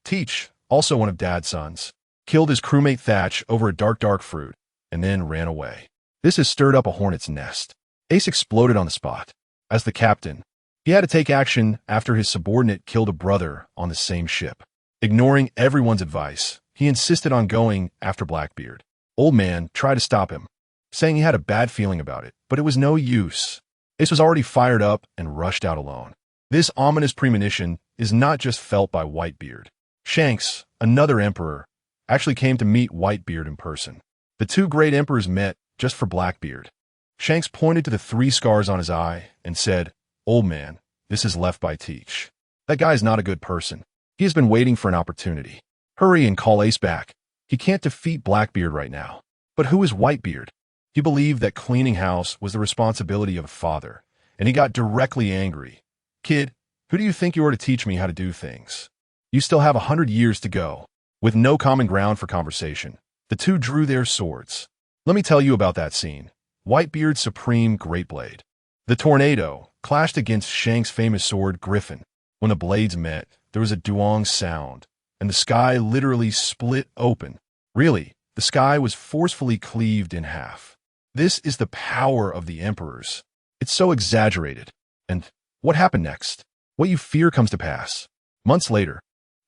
Teach, also one of Dad's sons, killed his crewmate Thatch over a dark fruit, and then ran away. This has stirred up a hornet's nest. Ace exploded on the spot. As the captain, he had to take action after his subordinate killed a brother on the same ship. Ignoring everyone's advice, he insisted on going after Blackbeard. Old Man tried to stop him, saying he had a bad feeling about it, but it was no use. Ace was already fired up and rushed out alone. This ominous premonition is not just felt by Whitebeard. Shanks, another emperor, actually came to meet Whitebeard in person. The two great emperors met just for Blackbeard. Shanks pointed to the 3 scars on his eye and said, "Old man, this is left by Teach. That guy's not a good person. He has been waiting for an opportunity. Hurry and call Ace back. He can't defeat Blackbeard right now." But who is Whitebeard? He believed that cleaning house was the responsibility of a father, and he got directly angry. "Kid, who do you think you are to teach me how to do things? You still have 100 years to go." With no common ground for conversation, the two drew their swords. Let me tell you about that scene. Whitebeard's supreme great blade. The tornado clashed against Shanks' famous sword, Griffin. When the blades met, there was a duong sound, and the sky literally split open. Really, the sky was forcefully cleaved in half. This is the power of the emperors. It's so exaggerated. And what happened next? What you fear comes to pass. Months later,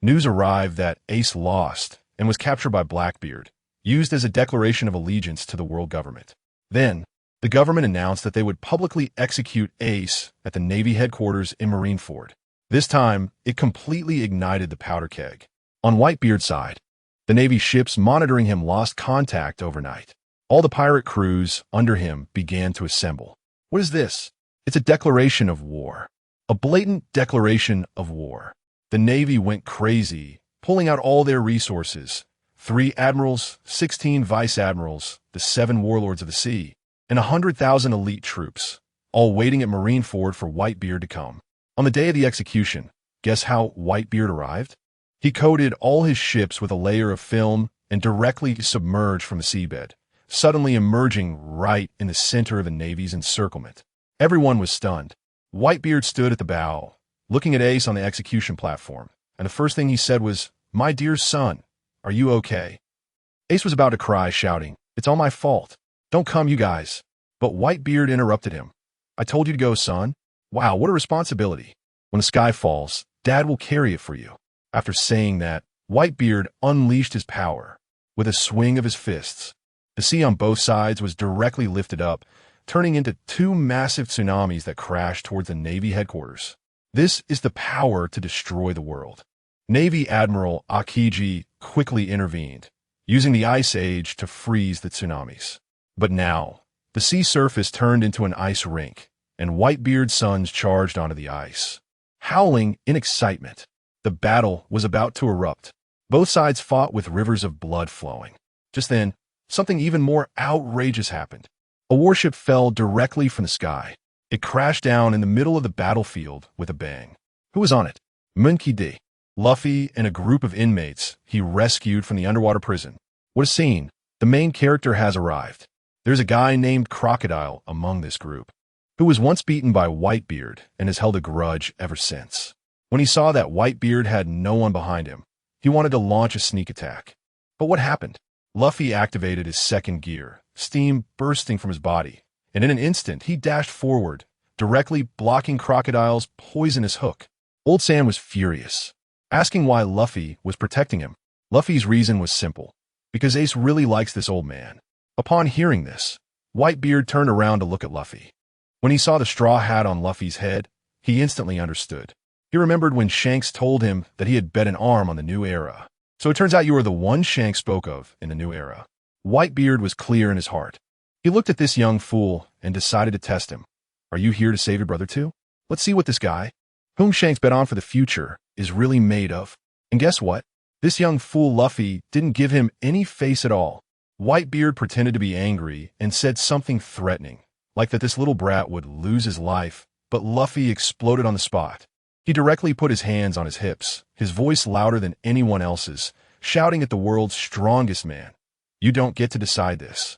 news arrived that Ace lost and was captured by Blackbeard, used as a declaration of allegiance to the world government. Then, the government announced that they would publicly execute Ace at the Navy headquarters in Marineford. This time, it completely ignited the powder keg. On Whitebeard's side, the Navy ships monitoring him lost contact overnight. All the pirate crews under him began to assemble. What is this? It's a declaration of war. A blatant declaration of war. The Navy went crazy, pulling out all their resources. 3 admirals, 16 vice admirals, the 7 warlords of the sea, and 100,000 elite troops, all waiting at Marineford for Whitebeard to come. On the day of the execution, guess how Whitebeard arrived? He coated all his ships with a layer of film and directly submerged from the seabed, suddenly emerging right in the center of the Navy's encirclement. Everyone was stunned. Whitebeard stood at the bow, looking at Ace on the execution platform, and the first thing he said was, "My dear son, are you okay?" Ace was about to cry, shouting, "It's all my fault. Don't come, you guys." But Whitebeard interrupted him. "I told you to go, son. Wow, what a responsibility. When the sky falls, Dad will carry it for you." After saying that, Whitebeard unleashed his power. With a swing of his fists, the sea on both sides was directly lifted up, turning into 2 massive tsunamis that crashed towards the Navy headquarters. This is the power to destroy the world. Navy Admiral Akiji quickly intervened, using the Ice Age to freeze the tsunamis. But now, the sea surface turned into an ice rink, and Whitebeard's sons charged onto the ice. Howling in excitement, the battle was about to erupt. Both sides fought with rivers of blood flowing. Just then, something even more outrageous happened. A warship fell directly from the sky. It crashed down in the middle of the battlefield with a bang. Who was on it? Monka D. Luffy and a group of inmates he rescued from the underwater prison. What a scene. The main character has arrived. There's a guy named Crocodile among this group, who was once beaten by Whitebeard and has held a grudge ever since. When he saw that Whitebeard had no one behind him, he wanted to launch a sneak attack. But what happened? Luffy activated his second gear, steam bursting from his body, and in an instant he dashed forward, directly blocking Crocodile's poisonous hook. Old Sam was furious, asking why Luffy was protecting him. Luffy's reason was simple, because Ace really likes this old man. Upon hearing this, Whitebeard turned around to look at Luffy. When he saw the straw hat on Luffy's head, he instantly understood. He remembered when Shanks told him that he had bet an arm on the new era. So it turns out you are the one Shanks spoke of in the new era. Whitebeard was clear in his heart. He looked at this young fool and decided to test him. Are you here to save your brother too? Let's see what this guy, whom Shanks bet on for the future, is really made of. And guess what? This young fool Luffy didn't give him any face at all. Whitebeard pretended to be angry and said something threatening, like that this little brat would lose his life, but Luffy exploded on the spot. He directly put his hands on his hips, his voice louder than anyone else's, shouting at the world's strongest man. You don't get to decide this.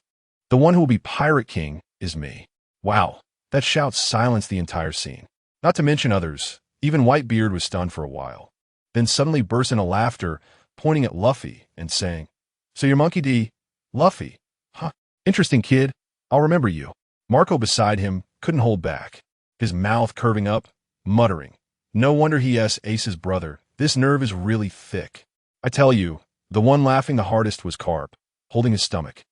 The one who will be Pirate King is me. Wow, that shout silenced the entire scene. Not to mention others, even Whitebeard was stunned for a while, then suddenly burst into laughter, pointing at Luffy and saying, "So you're Monkey D. Luffy? Huh, interesting kid. I'll remember you." Marco beside him couldn't hold back, his mouth curving up, muttering, "No wonder he is Ace's brother. This nerve is really thick." I tell you, the one laughing the hardest was Carp, holding his stomach,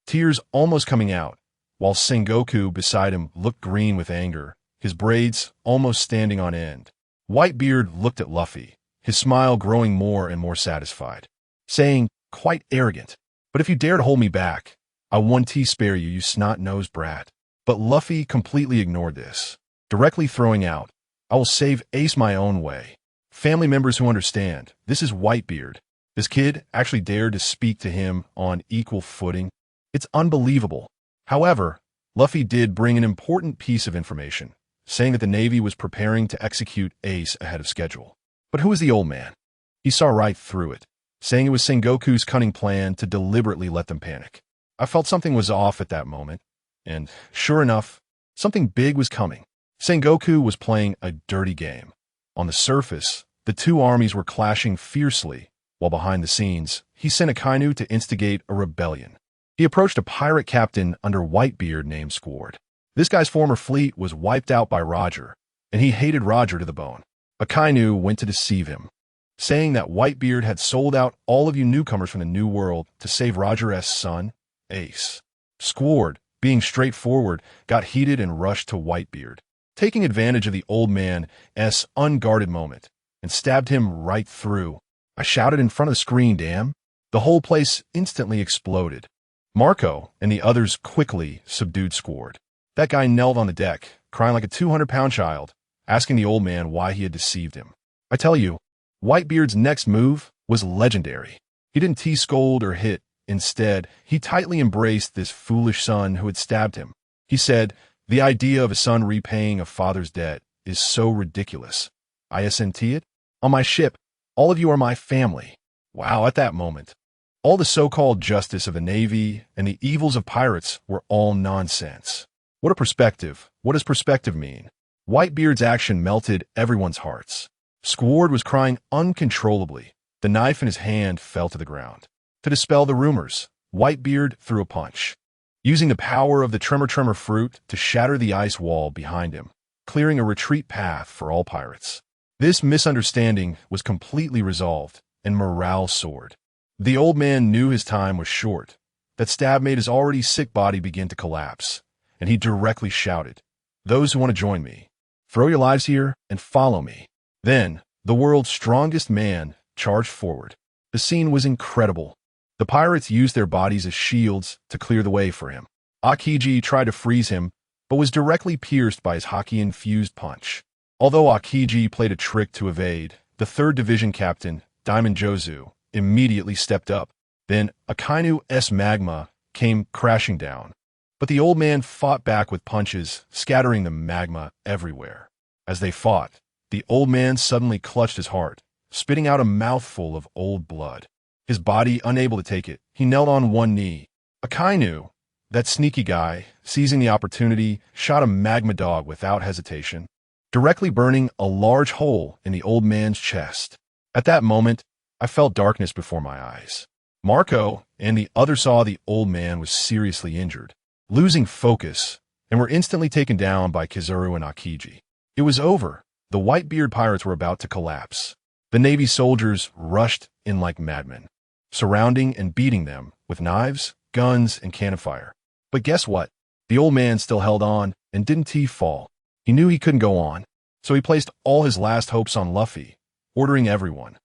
tears almost coming out, while Sengoku beside him looked green with anger, his braids almost standing on end. Whitebeard looked at Luffy, his smile growing more and more satisfied, saying, quite arrogant, "But if you dare to hold me back, I one tea spare you, you snot-nosed brat." But Luffy completely ignored this, directly throwing out, "I will save Ace my own way." Family members who understand, this is Whitebeard. This kid actually dared to speak to him on equal footing. It's unbelievable. However, Luffy did bring an important piece of information, saying that the Navy was preparing to execute Ace ahead of schedule. But who was the old man? He saw right through it, saying it was Sengoku's cunning plan to deliberately let them panic. I felt something was off at that moment, and sure enough, something big was coming. Sengoku was playing a dirty game. On the surface, the two armies were clashing fiercely, while behind the scenes, he sent Akainu to instigate a rebellion. He approached a pirate captain under Whitebeard named Squard. This guy's former fleet was wiped out by Roger, and he hated Roger to the bone. Akainu went to deceive him, saying that Whitebeard had sold out all of you newcomers from the New World to save Roger's son, Ace. Squard, being straightforward, got heated and rushed to Whitebeard, taking advantage of the old man's unguarded moment, and stabbed him right through. I shouted in front of the screen, damn. The whole place instantly exploded. Marco and the others quickly subdued Squard. That guy knelt on the deck, crying like a 200-pound child, asking the old man why he had deceived him. I tell you, Whitebeard's next move was legendary. He didn't scold or hit. Instead, he tightly embraced this foolish son who had stabbed him. He said, "The idea of a son repaying a father's debt is so ridiculous. Isn't it? On my ship, all of you are my family." Wow, at that moment, all the so-called justice of the Navy and the evils of pirates were all nonsense. What a perspective. What does perspective mean? Whitebeard's action melted everyone's hearts. Squard was crying uncontrollably. The knife in his hand fell to the ground. To dispel the rumors, Whitebeard threw a punch, using the power of the Tremor fruit to shatter the ice wall behind him, clearing a retreat path for all pirates. This misunderstanding was completely resolved, and morale soared. The old man knew his time was short. That stab made his already sick body begin to collapse, and he directly shouted, "Those who want to join me, throw your lives here and follow me." Then, the world's strongest man charged forward. The scene was incredible. The pirates used their bodies as shields to clear the way for him. Akiji tried to freeze him, but was directly pierced by his hockey-infused punch. Although Akiji played a trick to evade, the 3rd Division captain, Diamond Jozu, immediately stepped up. Then Akainu's magma came crashing down. But the old man fought back with punches, scattering the magma everywhere. As they fought, the old man suddenly clutched his heart, spitting out a mouthful of old blood. His body unable to take it, he knelt on one knee. Akainu, that sneaky guy, seizing the opportunity, shot a magma dog without hesitation, directly burning a large hole in the old man's chest. At that moment, I felt darkness before my eyes. Marco and the other saw the old man was seriously injured, losing focus, and were instantly taken down by Kizaru and Akiji. It was over. The Whitebeard pirates were about to collapse. The Navy soldiers rushed in like madmen, surrounding and beating them with knives, guns, and cannon fire. But guess what? The old man still held on and didn't fall. He knew he couldn't go on, so he placed all his last hopes on Luffy, ordering everyone,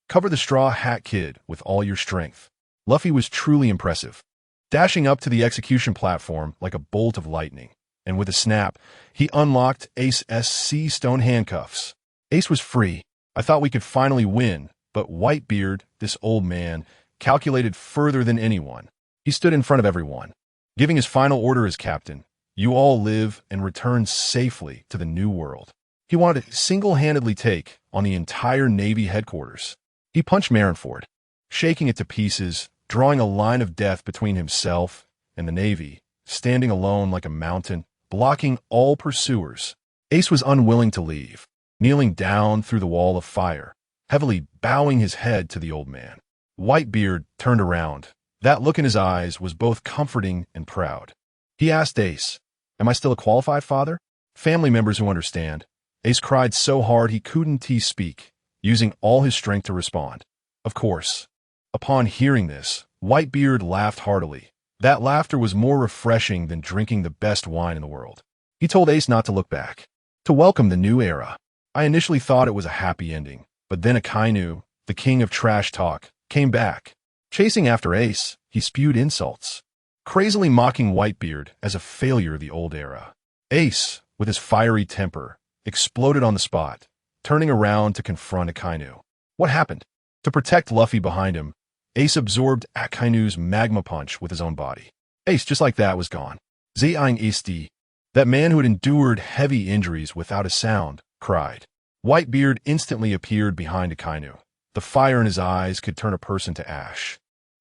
"Cover the Straw Hat Kid with all your strength." Luffy was truly impressive, dashing up to the execution platform like a bolt of lightning. and with a snap, he unlocked Ace's sea stone handcuffs. Ace was free. I thought we could finally win, but Whitebeard, this old man, calculated further than anyone. He stood in front of everyone, giving his final order as captain. You all live and return safely to the new world. He wanted to single-handedly take on the entire Navy headquarters. He punched Marineford, shaking it to pieces, drawing a line of death between himself and the Navy, standing alone like a mountain, blocking all pursuers. Ace was unwilling to leave, kneeling down through the wall of fire, heavily bowing his head to the old man. Whitebeard turned around. That look in his eyes was both comforting and proud. He asked Ace, "Am I still a qualified father?" Family members who understand. Ace cried so hard he couldn't speak, using all his strength to respond. Of course. Upon hearing this, Whitebeard laughed heartily. That laughter was more refreshing than drinking the best wine in the world. He told Ace not to look back, to welcome the new era. I initially thought it was a happy ending, but then Akainu, the king of trash talk, came back. Chasing after Ace, he spewed insults, crazily mocking Whitebeard as a failure of the old era. Ace, with his fiery temper, exploded on the spot, turning around to confront Akainu. What happened? To protect Luffy behind him, Ace absorbed Akainu's magma punch with his own body. Ace, just like that, was gone. Zeing Isti, that man who had endured heavy injuries without a sound, cried. Whitebeard instantly appeared behind Akainu. The fire in his eyes could turn a person to ash.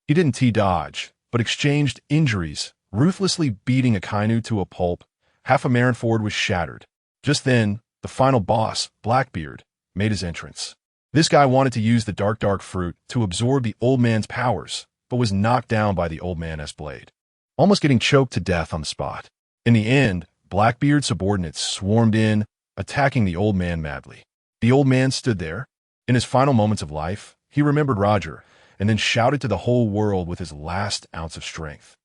He didn't dodge, but exchanged injuries, ruthlessly beating Akainu to a pulp. Half of Marineford was shattered. Just then, the final boss, Blackbeard, made his entrance. This guy wanted to use the dark fruit to absorb the old man's powers, but was knocked down by the old man's blade, almost getting choked to death on the spot. In the end, Blackbeard's subordinates swarmed in, attacking the old man madly. The old man stood there. In his final moments of life, he remembered Roger, and then shouted to the whole world with his last ounce of strength.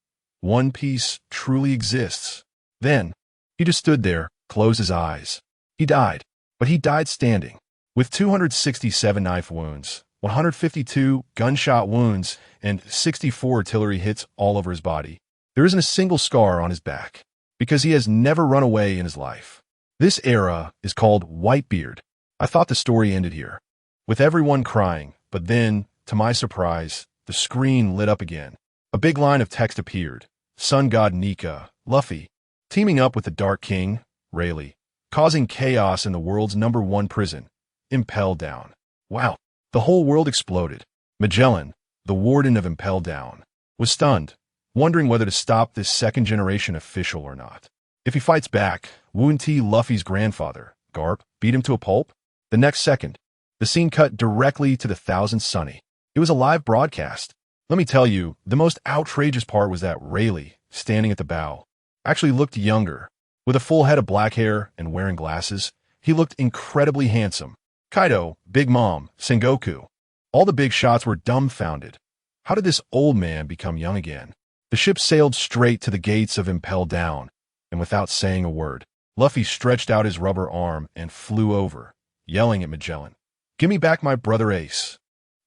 One Piece truly exists. Then, he just stood there, closed his eyes. He died, but he died standing. With 267 knife wounds, 152 gunshot wounds, and 64 artillery hits all over his body, there isn't a single scar on his back, because he has never run away in his life. This era is called Whitebeard. I thought the story ended here, with everyone crying, but then, to my surprise, the screen lit up again. A big line of text appeared. Sun God Nika, Luffy, teaming up with the Dark King, Rayleigh, causing chaos in the world's #1 prison. Impel Down. Wow, the whole world exploded. Magellan, the warden of Impel Down, was stunned, wondering whether to stop this second-generation official or not. If he fights back, won't Luffy's grandfather, Garp, beat him to a pulp? The next second, the scene cut directly to the Thousand Sunny. It was a live broadcast. Let me tell you, the most outrageous part was that Rayleigh, standing at the bow, actually looked younger. With a full head of black hair and wearing glasses, he looked incredibly handsome. Kaido, Big Mom, Sengoku. All the big shots were dumbfounded. How did this old man become young again? The ship sailed straight to the gates of Impel Down, and without saying a word, Luffy stretched out his rubber arm and flew over, yelling at Magellan, "Give me back my brother Ace."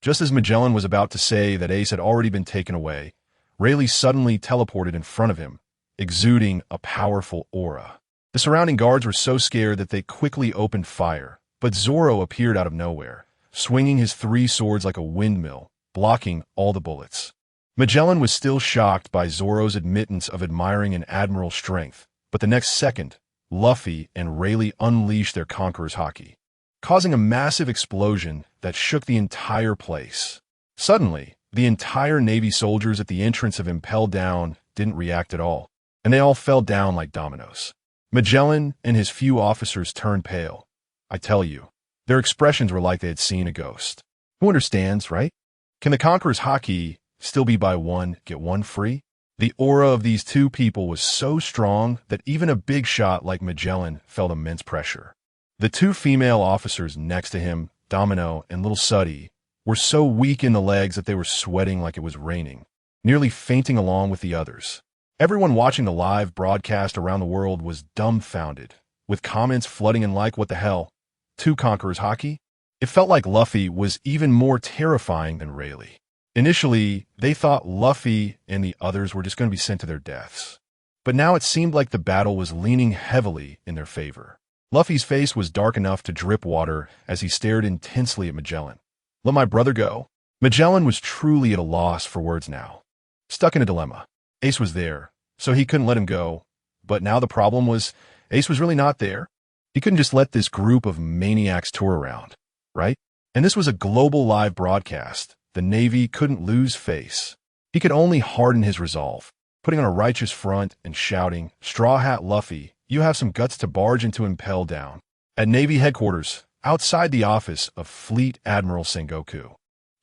Just as Magellan was about to say that Ace had already been taken away, Rayleigh suddenly teleported in front of him, exuding a powerful aura. The surrounding guards were so scared that they quickly opened fire, but Zoro appeared out of nowhere, swinging his 3 swords like a windmill, blocking all the bullets. Magellan was still shocked by Zoro's admittance of admiring an admiral's strength, but the next second, Luffy and Rayleigh unleashed their Conqueror's Haki, causing a massive explosion that shook the entire place. Suddenly, the entire Navy soldiers at the entrance of Impel Down didn't react at all, and they all fell down like dominoes. Magellan and his few officers turned pale. I tell you, their expressions were like they had seen a ghost. Who understands, right? Can the Conqueror's Haki still be buy one, get one free? The aura of these two people was so strong that even a big shot like Magellan felt immense pressure. The 2 female officers next to him, Domino and Little Suddy, were so weak in the legs that they were sweating like it was raining, nearly fainting along with the others. Everyone watching the live broadcast around the world was dumbfounded, with comments flooding in like, "What the hell? 2 Conqueror's Haki?" It felt like Luffy was even more terrifying than Rayleigh. Initially, they thought Luffy and the others were just going to be sent to their deaths. But now it seemed like the battle was leaning heavily in their favor. Luffy's face was dark enough to drip water as he stared intensely at Magellan. "Let my brother go." Magellan was truly at a loss for words now. Stuck in a dilemma. Ace was there, so he couldn't let him go. But now the problem was, Ace was really not there. He couldn't just let this group of maniacs tour around, right? And this was a global live broadcast. The Navy couldn't lose face. He could only harden his resolve, putting on a righteous front and shouting, "Straw Hat Luffy, you have some guts to barge into Impel Down." At Navy headquarters, outside the office of Fleet Admiral Sengoku,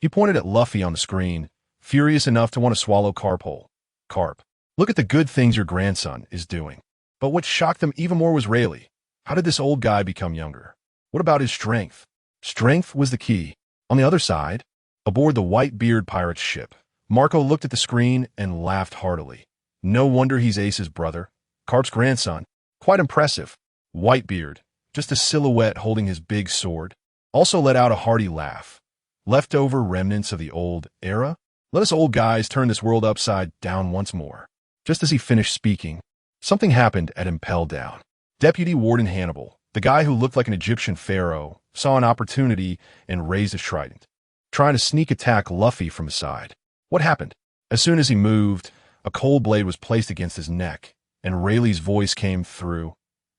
he pointed at Luffy on the screen, furious enough to want to swallow Carp whole. "Carp, look at the good things your grandson is doing." But what shocked them even more was Rayleigh. How did this old guy become younger? What about his strength? Strength was the key. On the other side, aboard the Whitebeard pirate's ship, Marco looked at the screen and laughed heartily. No wonder he's Ace's brother, Carp's grandson. Quite impressive. Whitebeard, just a silhouette holding his big sword, also let out a hearty laugh. Leftover remnants of the old era? Let us old guys turn this world upside down once more. Just as he finished speaking, something happened at Impel Down. Deputy Warden Hannibal, the guy who looked like an Egyptian pharaoh, saw an opportunity and raised his trident, trying to sneak attack Luffy from his side. What happened? As soon as he moved, a cold blade was placed against his neck, and Rayleigh's voice came through.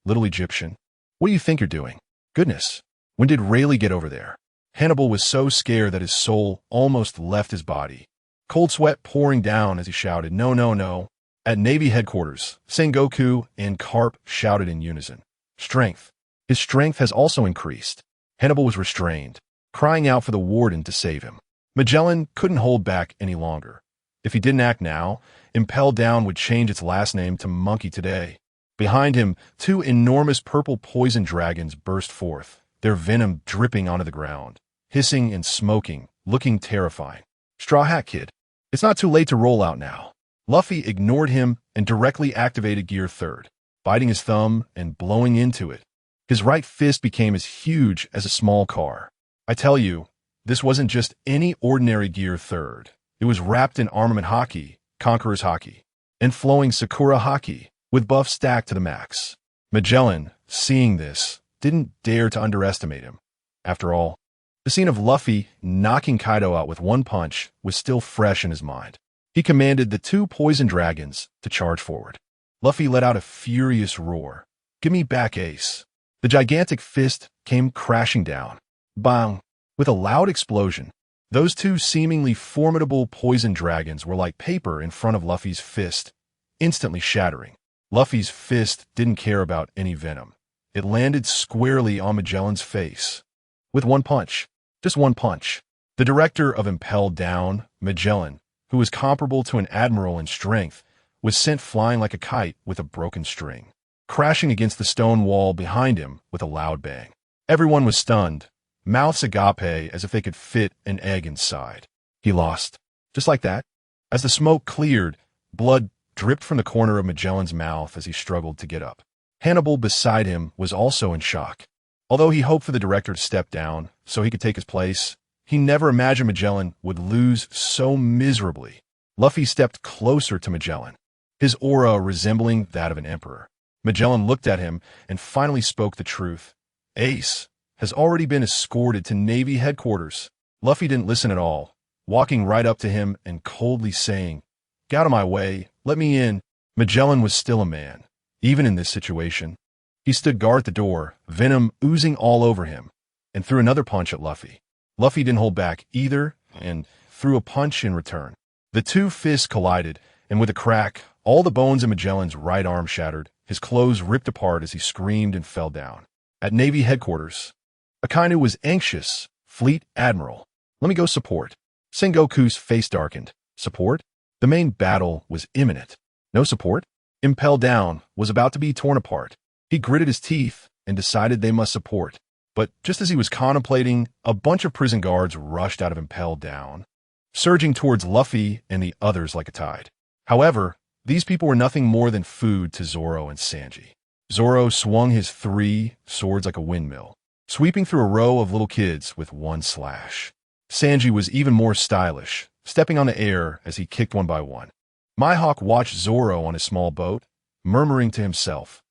"Little Egyptian, what do you think you're doing?" Goodness, when did Rayleigh get over there? Hannibal was so scared that his soul almost left his body. Cold sweat pouring down as he shouted, "No, no, no." At Navy headquarters, Sengoku and Carp shouted in unison. Strength. His strength has also increased. Hannibal was restrained, crying out for the warden to save him. Magellan couldn't hold back any longer. If he didn't act now, Impel Down would change its last name to Monkey today. Behind him, two enormous purple poison dragons burst forth, their venom dripping onto the ground, hissing and smoking, looking terrifying. Straw Hat Kid, it's not too late to roll out now. Luffy ignored him and directly activated Gear 3rd, biting his thumb and blowing into it. His right fist became as huge as a small car. I tell you, this wasn't just any ordinary Gear 3rd. It was wrapped in armament haki, Conqueror's haki, and flowing Sakura haki, with buffs stacked to the max. Magellan, seeing this, didn't dare to underestimate him. After all, the scene of Luffy knocking Kaido out with one punch was still fresh in his mind. He commanded the two poison dragons to charge forward. Luffy let out a furious roar. "Give me back, Ace." The gigantic fist came crashing down. Bang! With a loud explosion, those two seemingly formidable poison dragons were like paper in front of Luffy's fist, instantly shattering. Luffy's fist didn't care about any venom. It landed squarely on Magellan's face. With one punch, just one punch, the director of Impel Down, Magellan, who was comparable to an admiral in strength, was sent flying like a kite with a broken string, crashing against the stone wall behind him with a loud bang. Everyone was stunned, mouths agape as if they could fit an egg inside. He lost. Just like that. As the smoke cleared, blood dripped from the corner of Magellan's mouth as he struggled to get up. Hannibal beside him was also in shock. Although he hoped for the director to step down so he could take his place, he never imagined Magellan would lose so miserably. Luffy stepped closer to Magellan, his aura resembling that of an emperor. Magellan looked at him and finally spoke the truth. "Ace has already been escorted to Navy headquarters." Luffy didn't listen at all, walking right up to him and coldly saying, "Get out of my way, let me in." Magellan was still a man, even in this situation. He stood guard at the door, venom oozing all over him, and threw another punch at Luffy. Luffy didn't hold back either and threw a punch in return. The two fists collided, and with a crack, all the bones in Magellan's right arm shattered. His clothes ripped apart as he screamed and fell down. At Navy headquarters, Akainu was anxious. "Fleet Admiral, let me go support." Sengoku's face darkened. Support? The main battle was imminent. No support? Impel Down was about to be torn apart. He gritted his teeth and decided they must support. But just as he was contemplating, a bunch of prison guards rushed out of Impel Down, surging towards Luffy and the others like a tide. However, these people were nothing more than food to Zoro and Sanji. Zoro swung his 3 swords like a windmill, sweeping through a row of little kids with one slash. Sanji was even more stylish, stepping on the air as he kicked one by one. Mihawk watched Zoro on his small boat, murmuring to himself,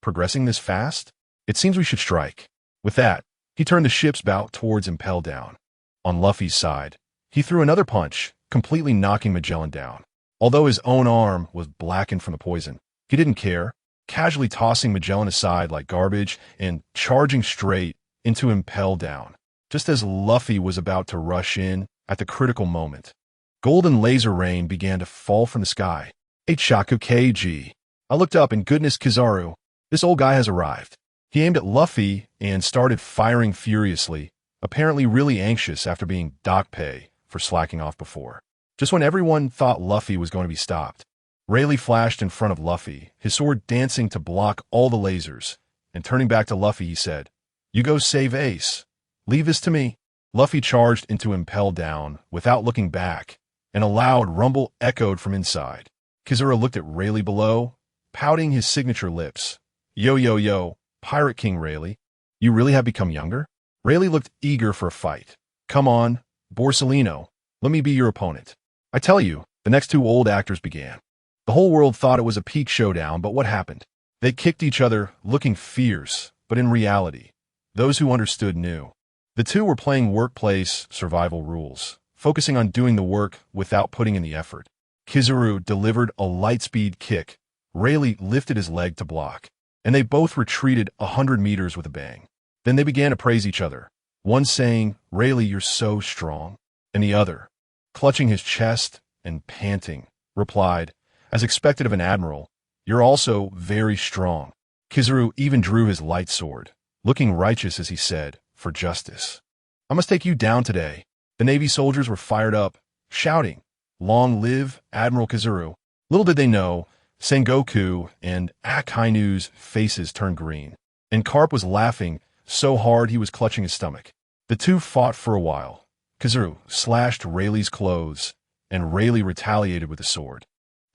"Progressing this fast? It seems we should strike." With that, he turned the ship's bow towards Impel Down. On Luffy's side, he threw another punch, completely knocking Magellan down. Although his own arm was blackened from the poison, he didn't care, casually tossing Magellan aside like garbage and charging straight into Impel Down, just as Luffy was about to rush in at the critical moment. Golden laser rain began to fall from the sky. "Hey, Chaku KG." I looked up and goodness Kizaru, this old guy has arrived. He aimed at Luffy and started firing furiously, apparently really anxious after being dock pay for slacking off before. Just when everyone thought Luffy was going to be stopped, Rayleigh flashed in front of Luffy, his sword dancing to block all the lasers, and turning back to Luffy he said, "You go save Ace. Leave this to me." Luffy charged into Impel Down without looking back, and a loud rumble echoed from inside. Kizaru looked at Rayleigh below, pouting his signature lips. "Yo, yo, yo, Pirate King Rayleigh, you really have become younger?" Rayleigh looked eager for a fight. "Come on, Borsalino, let me be your opponent." I tell you, the next two old actors began. The whole world thought it was a peak showdown, but what happened? They kicked each other, looking fierce, but in reality, those who understood knew. The two were playing workplace survival rules, focusing on doing the work without putting in the effort. Kizaru delivered a light-speed kick. Rayleigh lifted his leg to block, and they both retreated 100 meters with a bang. Then they began to praise each other, one saying, "Rayleigh, you're so strong," and the other, clutching his chest and panting, replied, as expected of an admiral, "You're also very strong." Kizaru even drew his light sword, looking righteous as he said, "For justice. I must take you down today." The Navy soldiers were fired up, shouting, "Long live Admiral Kizaru." Little did they know, Sengoku and Akainu's faces turned green, and Carp was laughing so hard he was clutching his stomach. The two fought for a while. Kizaru slashed Rayleigh's clothes, and Rayleigh retaliated with a sword,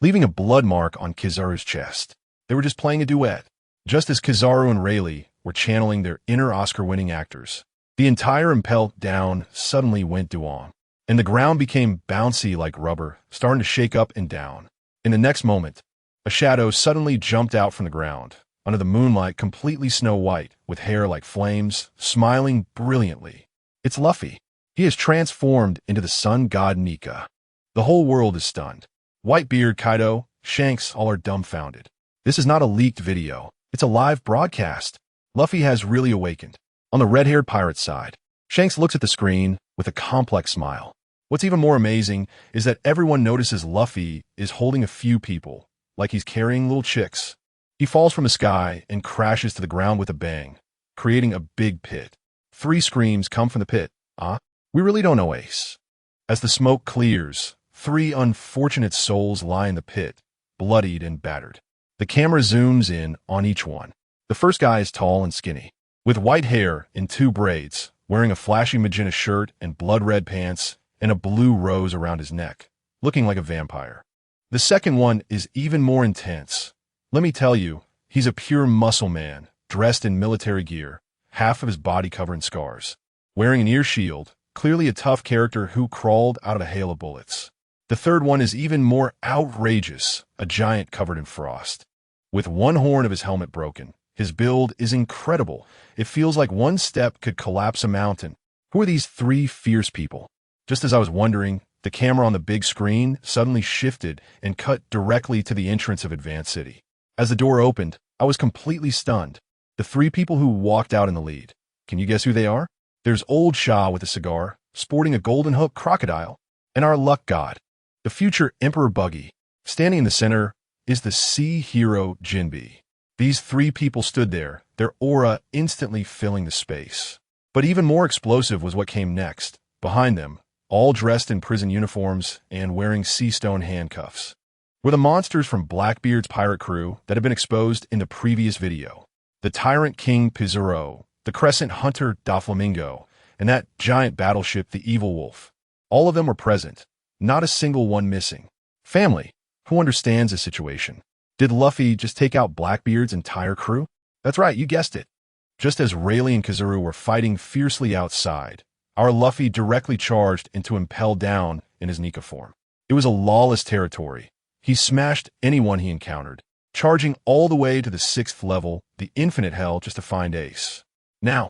leaving a blood mark on Kizaru's chest. They were just playing a duet, just as Kizaru and Rayleigh were channeling their inner Oscar-winning actors. The entire Impel Down suddenly went duan, and the ground became bouncy like rubber, starting to shake up and down. In the next moment, a shadow suddenly jumped out from the ground, under the moonlight completely snow-white, with hair like flames, smiling brilliantly. It's Luffy. He is transformed into the sun god Nika. The whole world is stunned. Whitebeard, Kaido, Shanks all are dumbfounded. This is not a leaked video. It's a live broadcast. Luffy has really awakened. On the red-haired pirate side, Shanks looks at the screen with a complex smile. What's even more amazing is that everyone notices Luffy is holding a few people, like he's carrying little chicks. He falls from the sky and crashes to the ground with a bang, creating a big pit. 3 screams come from the pit. We really don't know Ace. As the smoke clears, 3 unfortunate souls lie in the pit, bloodied and battered. The camera zooms in on each one. The first guy is tall and skinny, with white hair in 2 braids, wearing a flashy magenta shirt and blood-red pants and a blue rose around his neck, looking like a vampire. The second one is even more intense. Let me tell you, he's a pure muscle man, dressed in military gear, half of his body covered in scars, wearing an ear shield, clearly a tough character who crawled out of a hail of bullets. The third one is even more outrageous, a giant covered in frost. With one horn of his helmet broken, his build is incredible. It feels like one step could collapse a mountain. Who are these 3 fierce people? Just as I was wondering, the camera on the big screen suddenly shifted and cut directly to the entrance of Advanced City. As the door opened, I was completely stunned. The 3 people who walked out in the lead. Can you guess who they are? There's Old Shah with a cigar, sporting a golden hook crocodile, and our luck god, the future Emperor Buggy. Standing in the center is the sea hero Jinbe. These 3 people stood there, their aura instantly filling the space. But even more explosive was what came next. Behind them, all dressed in prison uniforms and wearing sea stone handcuffs, were the monsters from Blackbeard's pirate crew that had been exposed in the previous video. The Tyrant King Pizarro, the Crescent Hunter Doflamingo, and that giant battleship the Evil Wolf. All of them were present, not a single one missing. Family, who understands the situation? Did Luffy just take out Blackbeard's entire crew? That's right, you guessed it. Just as Rayleigh and Kizaru were fighting fiercely outside, our Luffy directly charged into Impel Down in his Nika form. It was a lawless territory. He smashed anyone he encountered, charging all the way to the 6th level, the infinite hell, just to find Ace. Now,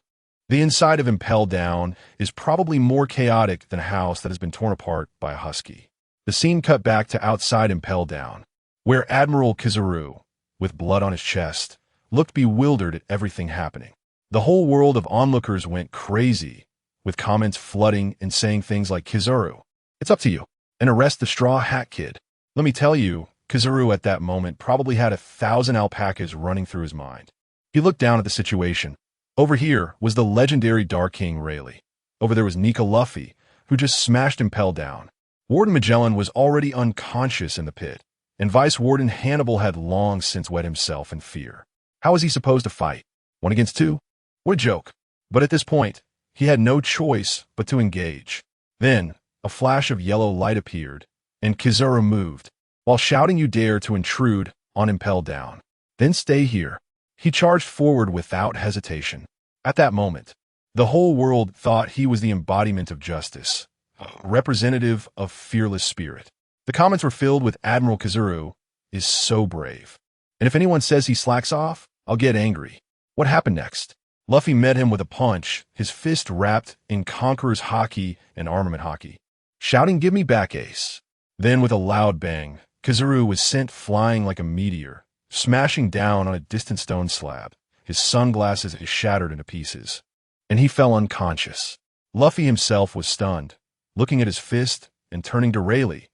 the inside of Impel Down is probably more chaotic than a house that has been torn apart by a husky. The scene cut back to outside Impel Down, where Admiral Kizaru, with blood on his chest, looked bewildered at everything happening. The whole world of onlookers went crazy, with comments flooding and saying things like, "Kizaru, it's up to you, and arrest the Straw Hat Kid." Let me tell you, Kizaru at that moment probably had 1,000 alpacas running through his mind. He looked down at the situation. Over here was the legendary Dark King Rayleigh. Over there was Nika Luffy, who just smashed Impel Down. Warden Magellan was already unconscious in the pit, and Vice Warden Hannibal had long since wet himself in fear. How was he supposed to fight? 1 against 2? What a joke. But at this point, he had no choice but to engage. Then, a flash of yellow light appeared, and Kizaru moved, while shouting, "You dare to intrude on Impel Down. Then stay here." He charged forward without hesitation. At that moment, the whole world thought he was the embodiment of justice, a representative of fearless spirit. The comments were filled with "Admiral Kizaru is so brave. And if anyone says he slacks off, I'll get angry." What happened next? Luffy met him with a punch, his fist wrapped in Conqueror's Haki and Armament Haki, shouting, "Give me back, Ace." Then with a loud bang, Kizaru was sent flying like a meteor, smashing down on a distant stone slab. His sunglasses shattered into pieces, and he fell unconscious. Luffy himself was stunned, looking at his fist and turning to Rayleigh,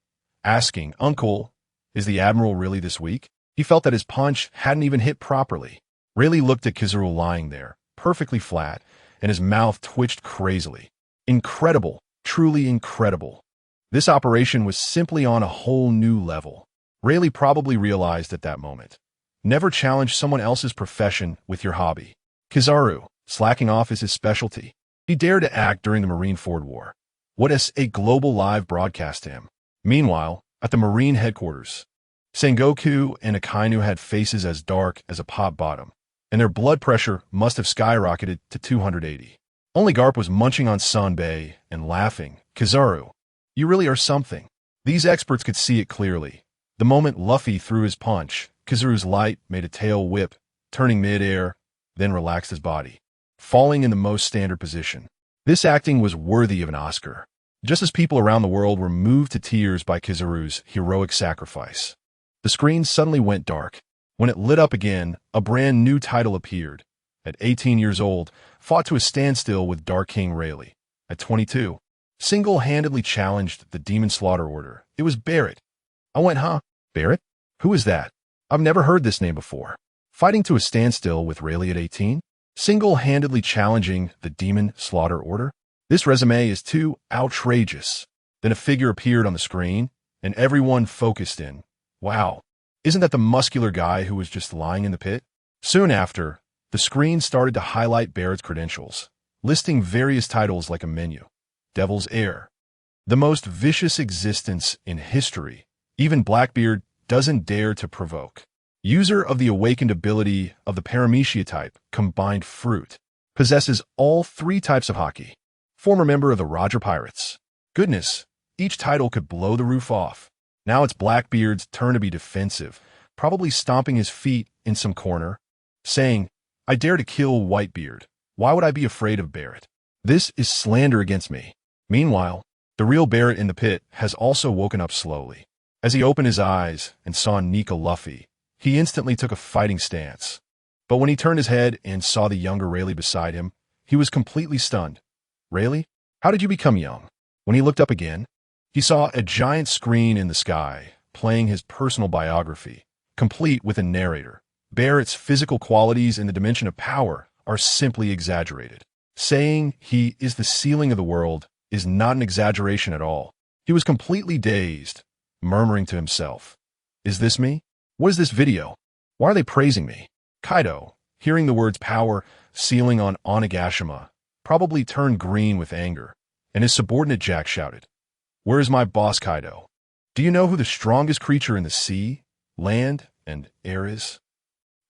asking, "Uncle, is the Admiral really this weak?" He felt that his punch hadn't even hit properly. Rayleigh looked at Kizaru lying there, perfectly flat, and his mouth twitched crazily. Incredible, truly incredible. This operation was simply on a whole new level. Rayleigh probably realized at that moment. Never challenge someone else's profession with your hobby. Kizaru, slacking off is his specialty. He dared to act during the Marineford War. What is a global live broadcast to him? Meanwhile, at the Marine headquarters, Sengoku and Akainu had faces as dark as a pot bottom, and their blood pressure must have skyrocketed to 280. Only Garp was munching on Sanbei and laughing. "Kizaru, you really are something." These experts could see it clearly. The moment Luffy threw his punch, Kizaru's light made a tail whip, turning mid-air, then relaxed his body, falling in the most standard position. This acting was worthy of an Oscar, just as people around the world were moved to tears by Kizaru's heroic sacrifice. The screen suddenly went dark. When it lit up again, a brand new title appeared. At 18 years old, fought to a standstill with Dark King Rayleigh. At 22, single-handedly challenged the Demon Slaughter Order. It was Barrett. I went, huh? Barrett? Who is that? I've never heard this name before. Fighting to a standstill with Rayleigh at 18? Single-handedly challenging the Demon Slaughter Order? This resume is too outrageous. Then a figure appeared on the screen, and everyone focused in. Wow, isn't that the muscular guy who was just lying in the pit? Soon after, the screen started to highlight Barrett's credentials, listing various titles like a menu. Devil's Heir. The most vicious existence in history. Even Blackbeard doesn't dare to provoke. User of the awakened ability of the Paramecia type, Combined Fruit. Possesses all 3 types of Haki. Former member of the Roger Pirates. Goodness, each title could blow the roof off. Now it's Blackbeard's turn to be defensive, probably stomping his feet in some corner, saying, "I dare to kill Whitebeard. Why would I be afraid of Barrett? This is slander against me." Meanwhile, the real Barrett in the pit has also woken up slowly. As he opened his eyes and saw Nika Luffy, he instantly took a fighting stance. But when he turned his head and saw the younger Rayleigh beside him, he was completely stunned. "Rayleigh, how did you become young?" When he looked up again, he saw a giant screen in the sky, playing his personal biography, complete with a narrator. Barrett's physical qualities in the dimension of power are simply exaggerated. Saying he is the ceiling of the world is not an exaggeration at all. He was completely dazed, murmuring to himself, "Is this me? What is this video? Why are they praising me?" Kaido, hearing the words power, ceiling on Onigashima, probably turned green with anger, and his subordinate Jack shouted, "Where is my boss, Kaido? Do you know who the strongest creature in the sea, land, and air is?"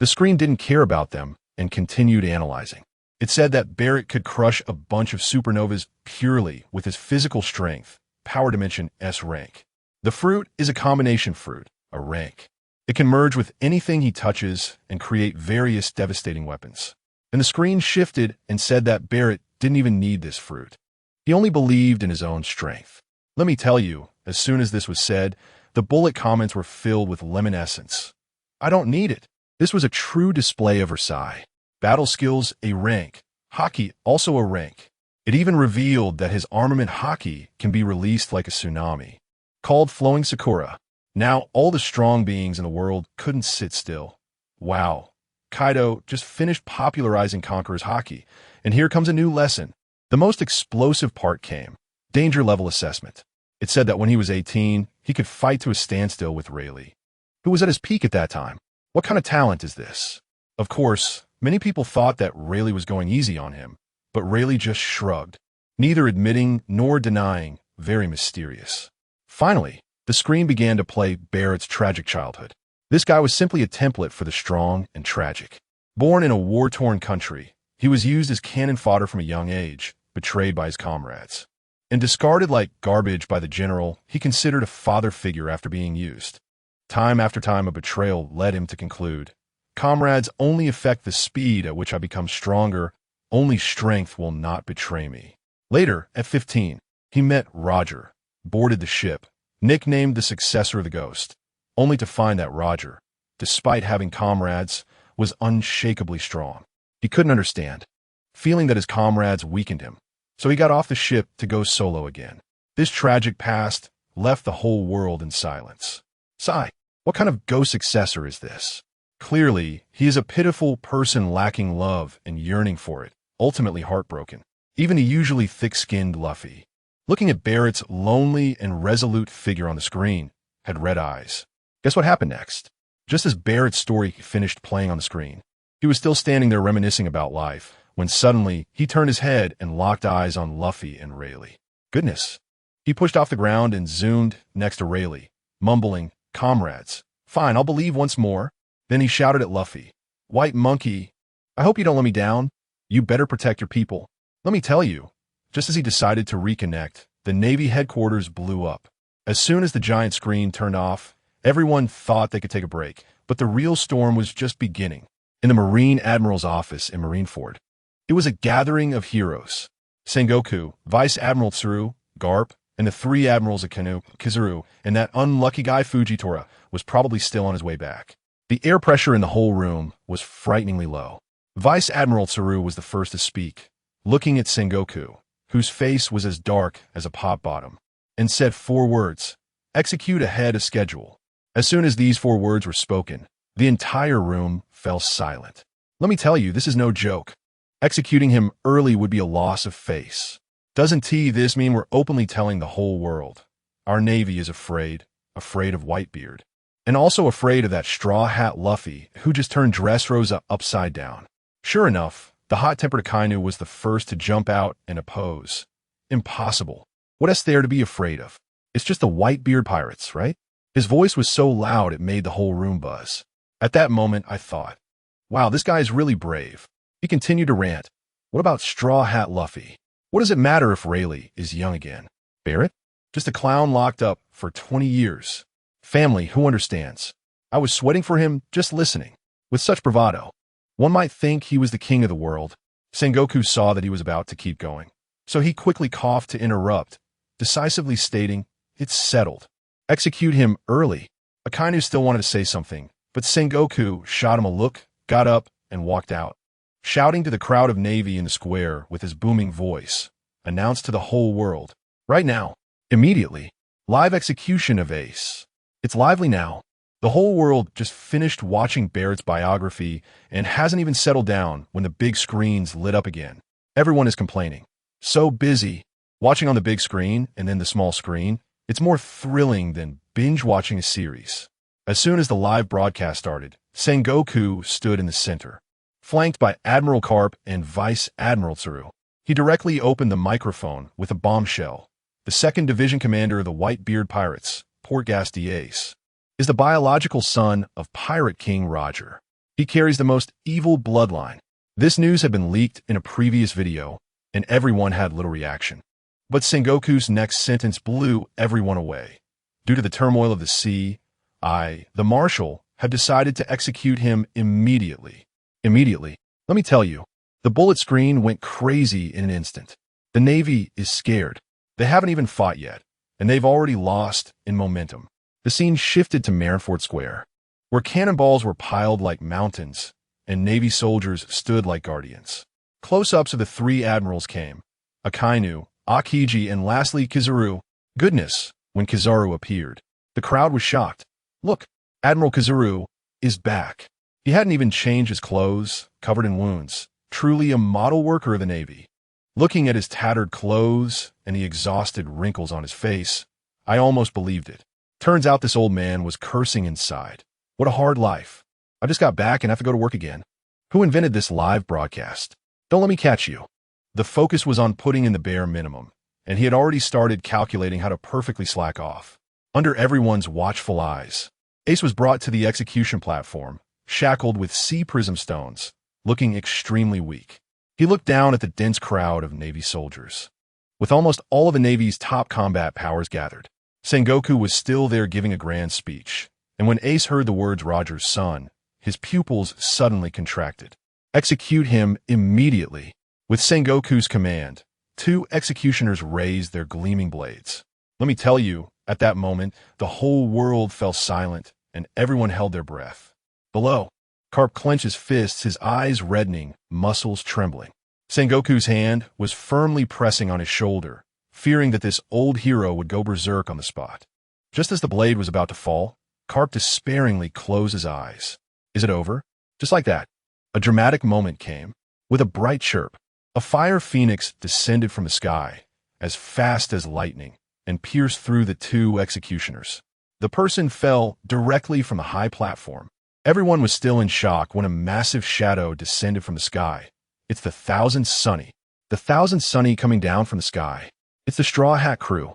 The screen didn't care about them and continued analyzing. It said that Barrett could crush a bunch of supernovas purely with his physical strength, power dimension S rank. The fruit is a combination fruit, a rank. It can merge with anything he touches and create various devastating weapons. And the screen shifted and said that Barrett didn't even need this fruit. He only believed in his own strength. Let me tell you, as soon as this was said, the bullet comments were filled with lemon essence. I don't need it. This was a true display of Versailles. Battle skills, a rank. Haki, also a rank. It even revealed that his armament Haki can be released like a tsunami. Called Flowing Sakura. Now all the strong beings in the world couldn't sit still. Wow. Kaido just finished popularizing Conqueror's Haki, and here comes a new lesson. The most explosive part came. Danger level assessment. It said that when he was 18, he could fight to a standstill with Rayleigh, who was at his peak at that time. What kind of talent is this? Of course, many people thought that Rayleigh was going easy on him, but Rayleigh just shrugged, neither admitting nor denying, very mysterious. Finally, the screen began to play Barrett's tragic childhood. This guy was simply a template for the strong and tragic. Born in a war-torn country, he was used as cannon fodder from a young age, betrayed by his comrades. And discarded like garbage by the general he considered a father figure after being used. Time after time a betrayal led him to conclude, comrades only affect the speed at which I become stronger, only strength will not betray me. Later, at 15, he met Roger, boarded the ship, nicknamed the successor of the Ghost, only to find that Roger, despite having comrades, was unshakably strong. He couldn't understand, feeling that his comrades weakened him. So he got off the ship to go solo again. This tragic past left the whole world in silence. Sigh, what kind of ghost successor is this? Clearly, he is a pitiful person lacking love and yearning for it, ultimately heartbroken. Even the usually thick-skinned Luffy, looking at Barrett's lonely and resolute figure on the screen, had red eyes. Guess what happened next? Just as Barrett's story finished playing on the screen, he was still standing there reminiscing about life, when suddenly he turned his head and locked eyes on Luffy and Rayleigh. Goodness. He pushed off the ground and zoomed next to Rayleigh, mumbling, comrades. Fine, I'll believe once more. Then he shouted at Luffy, White Monkey, I hope you don't let me down. You better protect your people. Let me tell you. Just as he decided to reconnect, the Navy headquarters blew up. As soon as the giant screen turned off, everyone thought they could take a break, but the real storm was just beginning. In the Marine Admiral's office in Marineford, it was a gathering of heroes. Sengoku, Vice Admiral Tsuru, Garp, and the three admirals of Kanu, Kizaru, and that unlucky guy Fujitora was probably still on his way back. The air pressure in the whole room was frighteningly low. Vice Admiral Tsuru was the first to speak, looking at Sengoku, whose face was as dark as a pot bottom, and said 4 words, execute ahead of schedule. As soon as these 4 words were spoken, the entire room fell silent. Let me tell you, this is no joke. Executing him early would be a loss of face. Doesn't this mean we're openly telling the whole world? Our Navy is afraid of Whitebeard, and also afraid of that straw hat Luffy who just turned Dressrosa upside down. Sure enough, the hot-tempered Akainu was the first to jump out and oppose. Impossible. What is there to be afraid of? It's just the Whitebeard pirates, right? His voice was so loud it made the whole room buzz. At that moment, I thought, wow, this guy is really brave. He continued to rant. What about Straw Hat Luffy? What does it matter if Rayleigh is young again? Barrett? Just a clown locked up for 20 years. Family, who understands? I was sweating for him just listening. With such bravado. One might think he was the king of the world. Sengoku saw that he was about to keep going. So he quickly coughed to interrupt, decisively stating, it's settled. Execute him early. Akainu still wanted to say something, but Sengoku shot him a look, got up, and walked out. Shouting to the crowd of Navy in the square with his booming voice, announced to the whole world, right now, immediately, live execution of Ace. It's lively now. The whole world just finished watching Barrett's biography and hasn't even settled down when the big screens lit up again. Everyone is complaining. So busy. Watching on the big screen and then the small screen, it's more thrilling than binge-watching a series. As soon as the live broadcast started, Sengoku stood in the center, flanked by Admiral Karp and Vice Admiral Tsuru. He directly opened the microphone with a bombshell. The 2nd Division Commander of the Whitebeard Pirates, Portgas Ace, is the biological son of Pirate King Roger. He carries the most evil bloodline. This news had been leaked in a previous video, and everyone had little reaction. But Sengoku's next sentence blew everyone away. Due to the turmoil of the sea, the Marshal, have decided to execute him immediately. Immediately. Let me tell you, the bullet screen went crazy in an instant. The Navy is scared. They haven't even fought yet, and they've already lost in momentum. The scene shifted to Marineford Square, where cannonballs were piled like mountains, and Navy soldiers stood like guardians. Close-ups of the three admirals came, Akainu, Akiji, and lastly Kizaru. Goodness, when Kizaru appeared, the crowd was shocked. Look, Admiral Kizaru is back. He hadn't even changed his clothes, covered in wounds. Truly a model worker of the Navy. Looking at his tattered clothes and the exhausted wrinkles on his face, I almost believed it. Turns out this old man was cursing inside. What a hard life. I just got back and have to go to work again. Who invented this live broadcast? Don't let me catch you. The focus was on putting in the bare minimum, and he had already started calculating how to perfectly slack off. Under everyone's watchful eyes, Ace was brought to the execution platform, shackled with sea prism stones, looking extremely weak. He looked down at the dense crowd of Navy soldiers. With almost all of the Navy's top combat powers gathered, Sengoku was still there giving a grand speech, and when Ace heard the words Roger's son, his pupils suddenly contracted. Execute him immediately. With Sengoku's command, two executioners raised their gleaming blades. Let me tell you, at that moment, the whole world fell silent, and everyone held their breath. Below, Carp clenched his fists, his eyes reddening, muscles trembling. Sengoku's hand was firmly pressing on his shoulder, fearing that this old hero would go berserk on the spot. Just as the blade was about to fall, Carp despairingly closed his eyes. Is it over? Just like that. A dramatic moment came. With a bright chirp, a fire phoenix descended from the sky, as fast as lightning, and pierced through the two executioners. The person fell directly from the high platform. Everyone was still in shock when a massive shadow descended from the sky. It's the Thousand Sunny. The Thousand Sunny coming down from the sky. It's the Straw Hat crew.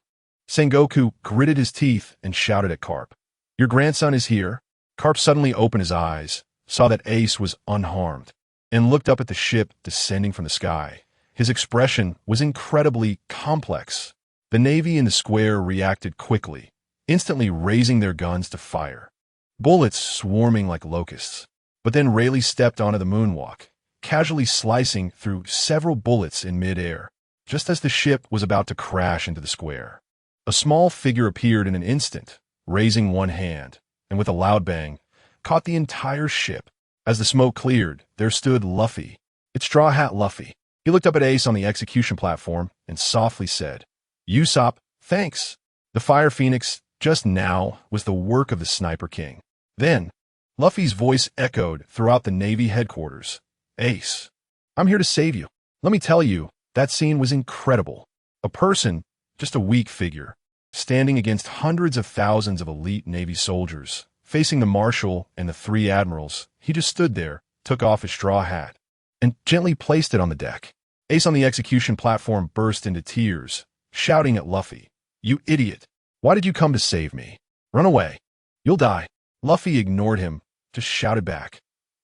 Sengoku gritted his teeth and shouted at Carp. Your grandson is here. Carp suddenly opened his eyes, saw that Ace was unharmed, and looked up at the ship descending from the sky. His expression was incredibly complex. The Navy in the square reacted quickly, instantly raising their guns to fire. Bullets swarming like locusts. But then Rayleigh stepped onto the moonwalk, casually slicing through several bullets in mid-air, just as the ship was about to crash into the square. A small figure appeared in an instant, raising one hand, and with a loud bang, caught the entire ship. As the smoke cleared, there stood Luffy. It's Straw Hat Luffy. He looked up at Ace on the execution platform and softly said, Usopp, thanks. The Fire Phoenix just now was the work of the Sniper King. Then, Luffy's voice echoed throughout the Navy headquarters. Ace, I'm here to save you. Let me tell you, that scene was incredible. A person, just a weak figure, standing against hundreds of thousands of elite Navy soldiers, facing the Marshal and the three admirals. He just stood there, took off his straw hat, and gently placed it on the deck. Ace on the execution platform burst into tears, shouting at Luffy, You idiot! Why did you come to save me? Run away. You'll die. Luffy ignored him, just shouted back,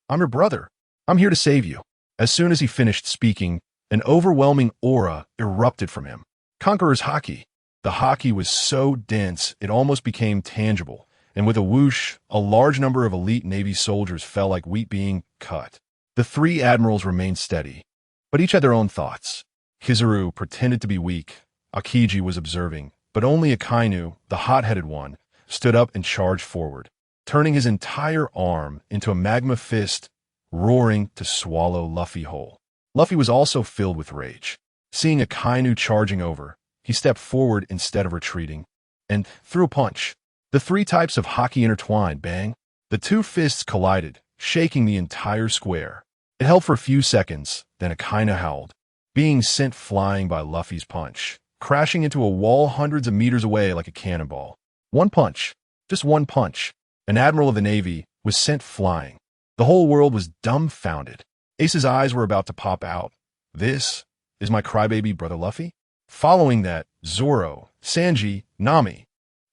I'm your brother. I'm here to save you. As soon as he finished speaking, an overwhelming aura erupted from him. Conqueror's Haki. The Haki was so dense it almost became tangible, and with a whoosh, a large number of elite Navy soldiers fell like wheat being cut. The three admirals remained steady, but each had their own thoughts. Kizaru pretended to be weak. Akiji was observing, but only Akainu, the hot-headed one, stood up and charged forward, turning his entire arm into a magma fist, roaring to swallow Luffy whole. Luffy was also filled with rage. Seeing Akainu charging over, he stepped forward instead of retreating, and threw a punch. The three types of Haki intertwined, bang. The two fists collided, shaking the entire square. It held for a few seconds, then Akainu howled, being sent flying by Luffy's punch, crashing into a wall hundreds of meters away like a cannonball. One punch, just one punch. An admiral of the Navy was sent flying. The whole world was dumbfounded. Ace's eyes were about to pop out. This is my crybaby brother Luffy? Following that, Zoro, Sanji, Nami,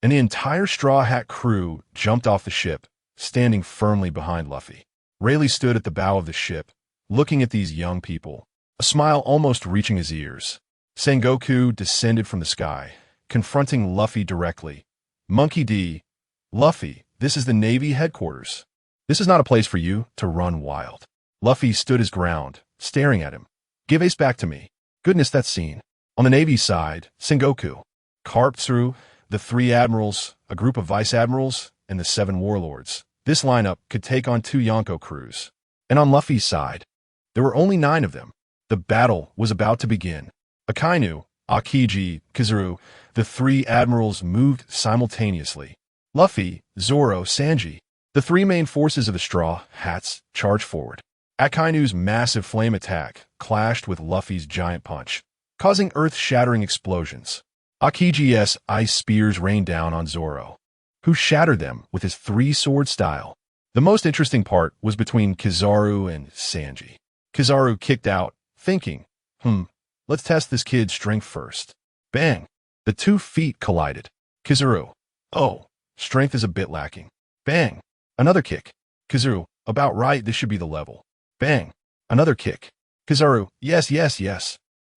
and the entire Straw Hat crew jumped off the ship, standing firmly behind Luffy. Rayleigh stood at the bow of the ship, looking at these young people, a smile almost reaching his ears. Sengoku descended from the sky, confronting Luffy directly. Monkey D. Luffy, this is the Navy headquarters. This is not a place for you to run wild. Luffy stood his ground, staring at him. Give Ace back to me. Goodness, that scene. On the Navy side, Sengoku, Carp through the 3 admirals, a group of vice admirals, and the 7 warlords. This lineup could take on 2 Yonko crews. And on Luffy's side, there were only 9 of them. The battle was about to begin. Akainu, Akiji, Kizaru, the 3 admirals moved simultaneously. Luffy, Zoro, Sanji, the 3 main forces of the Straw Hats, charged forward. Akainu's massive flame attack clashed with Luffy's giant punch, causing earth-shattering explosions. Akiji's ice spears rained down on Zoro, who shattered them with his 3-sword style. The most interesting part was between Kizaru and Sanji. Kizaru kicked out, thinking, let's test this kid's strength first. Bang! The 2 feet collided. Kizaru, oh, strength is a bit lacking. Bang! Another kick. Kizaru, about right, this should be the level. Bang! Another kick. Kizaru, yes.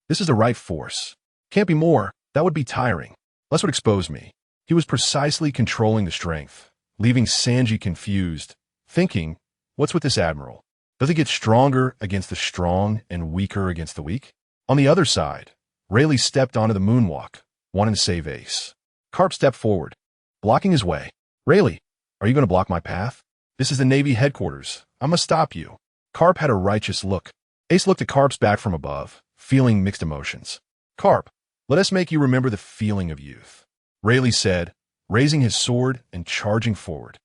This is the right force. Can't be more, that would be tiring. Less would expose me. He was precisely controlling the strength, leaving Sanji confused, thinking, what's with this admiral? Does he get stronger against the strong and weaker against the weak? On the other side, Rayleigh stepped onto the moonwalk, wanting to save Ace. Carp stepped forward, blocking his way. Rayleigh, are you going to block my path? This is the Navy headquarters. I must stop you. Carp had a righteous look. Ace looked at Carp's back from above, feeling mixed emotions. Carp, let us make you remember the feeling of youth, Rayleigh said, raising his sword and charging forward.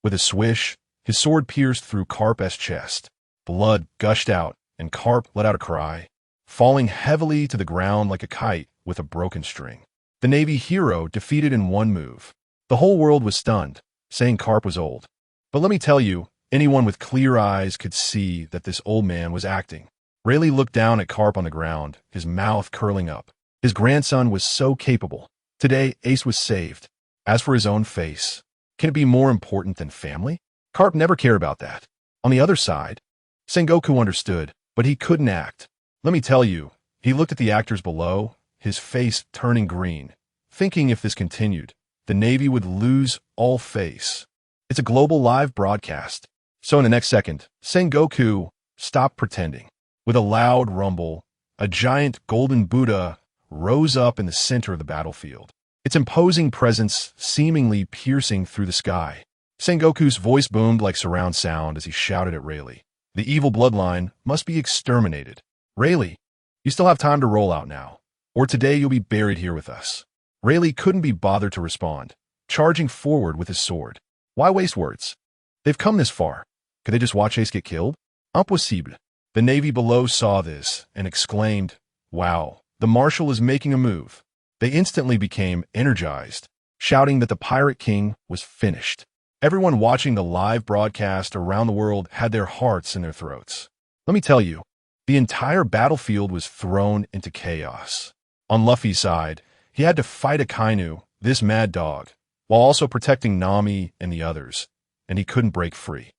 With a swish, his sword pierced through Carp's chest. Blood gushed out, and Carp let out a cry, falling heavily to the ground like a kite with a broken string. The Navy hero defeated in 1 move. The whole world was stunned, saying Carp was old. But let me tell you, anyone with clear eyes could see that this old man was acting. Rayleigh looked down at Carp on the ground, his mouth curling up. His grandson was so capable. Today, Ace was saved. As for his own face, can it be more important than family? Carp never cared about that. On the other side, Sengoku understood, but he couldn't act. Let me tell you, he looked at the actors below, his face turning green, thinking if this continued, the Navy would lose all face. It's a global live broadcast. So in the next second, Sengoku stopped pretending. With a loud rumble, a giant golden Buddha rose up in the center of the battlefield, its imposing presence seemingly piercing through the sky. Sengoku's voice boomed like surround sound as he shouted at Rayleigh. The evil bloodline must be exterminated. Rayleigh, you still have time to roll out now, or today you'll be buried here with us. Rayleigh couldn't be bothered to respond, charging forward with his sword. Why waste words? They've come this far. Could they just watch Ace get killed? Impossible. The Navy below saw this and exclaimed, wow, the Marshal is making a move. They instantly became energized, shouting that the Pirate King was finished. Everyone watching the live broadcast around the world had their hearts in their throats. Let me tell you, the entire battlefield was thrown into chaos. On Luffy's side, he had to fight Akainu, this mad dog, while also protecting Nami and the others, and he couldn't break free.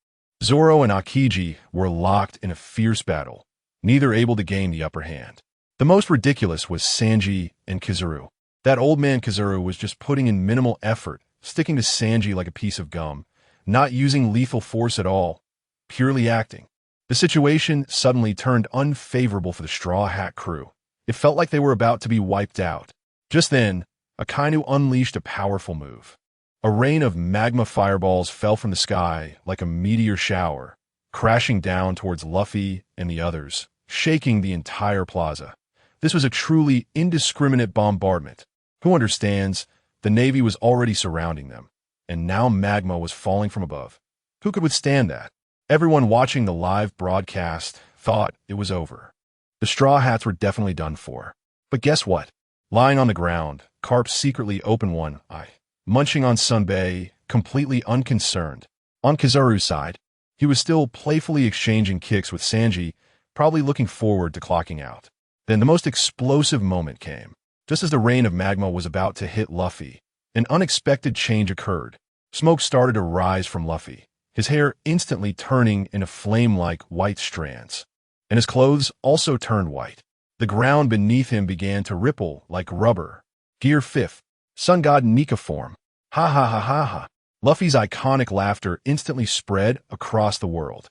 Zoro and Akiji were locked in a fierce battle, neither able to gain the upper hand. The most ridiculous was Sanji and Kizaru. That old man Kizaru was just putting in minimal effort, sticking to Sanji like a piece of gum, not using lethal force at all, purely acting. The situation suddenly turned unfavorable for the Straw Hat crew. It felt like they were about to be wiped out. Just then, Akainu unleashed a powerful move. A rain of magma fireballs fell from the sky like a meteor shower, crashing down towards Luffy and the others, shaking the entire plaza. This was a truly indiscriminate bombardment. Who understands? The Navy was already surrounding them, and now magma was falling from above. Who could withstand that? Everyone watching the live broadcast thought it was over. The Straw Hats were definitely done for. But guess what? Lying on the ground, Carp secretly opened one eye, munching on Sunbae, completely unconcerned. On Kizaru's side, he was still playfully exchanging kicks with Sanji, probably looking forward to clocking out. Then the most explosive moment came. Just as the rain of magma was about to hit Luffy, an unexpected change occurred. Smoke started to rise from Luffy, his hair instantly turning into flame-like white strands, and his clothes also turned white. The ground beneath him began to ripple like rubber. Gear 5th, Sun God Nika form. Ha ha ha ha ha. Luffy's iconic laughter instantly spread across the world.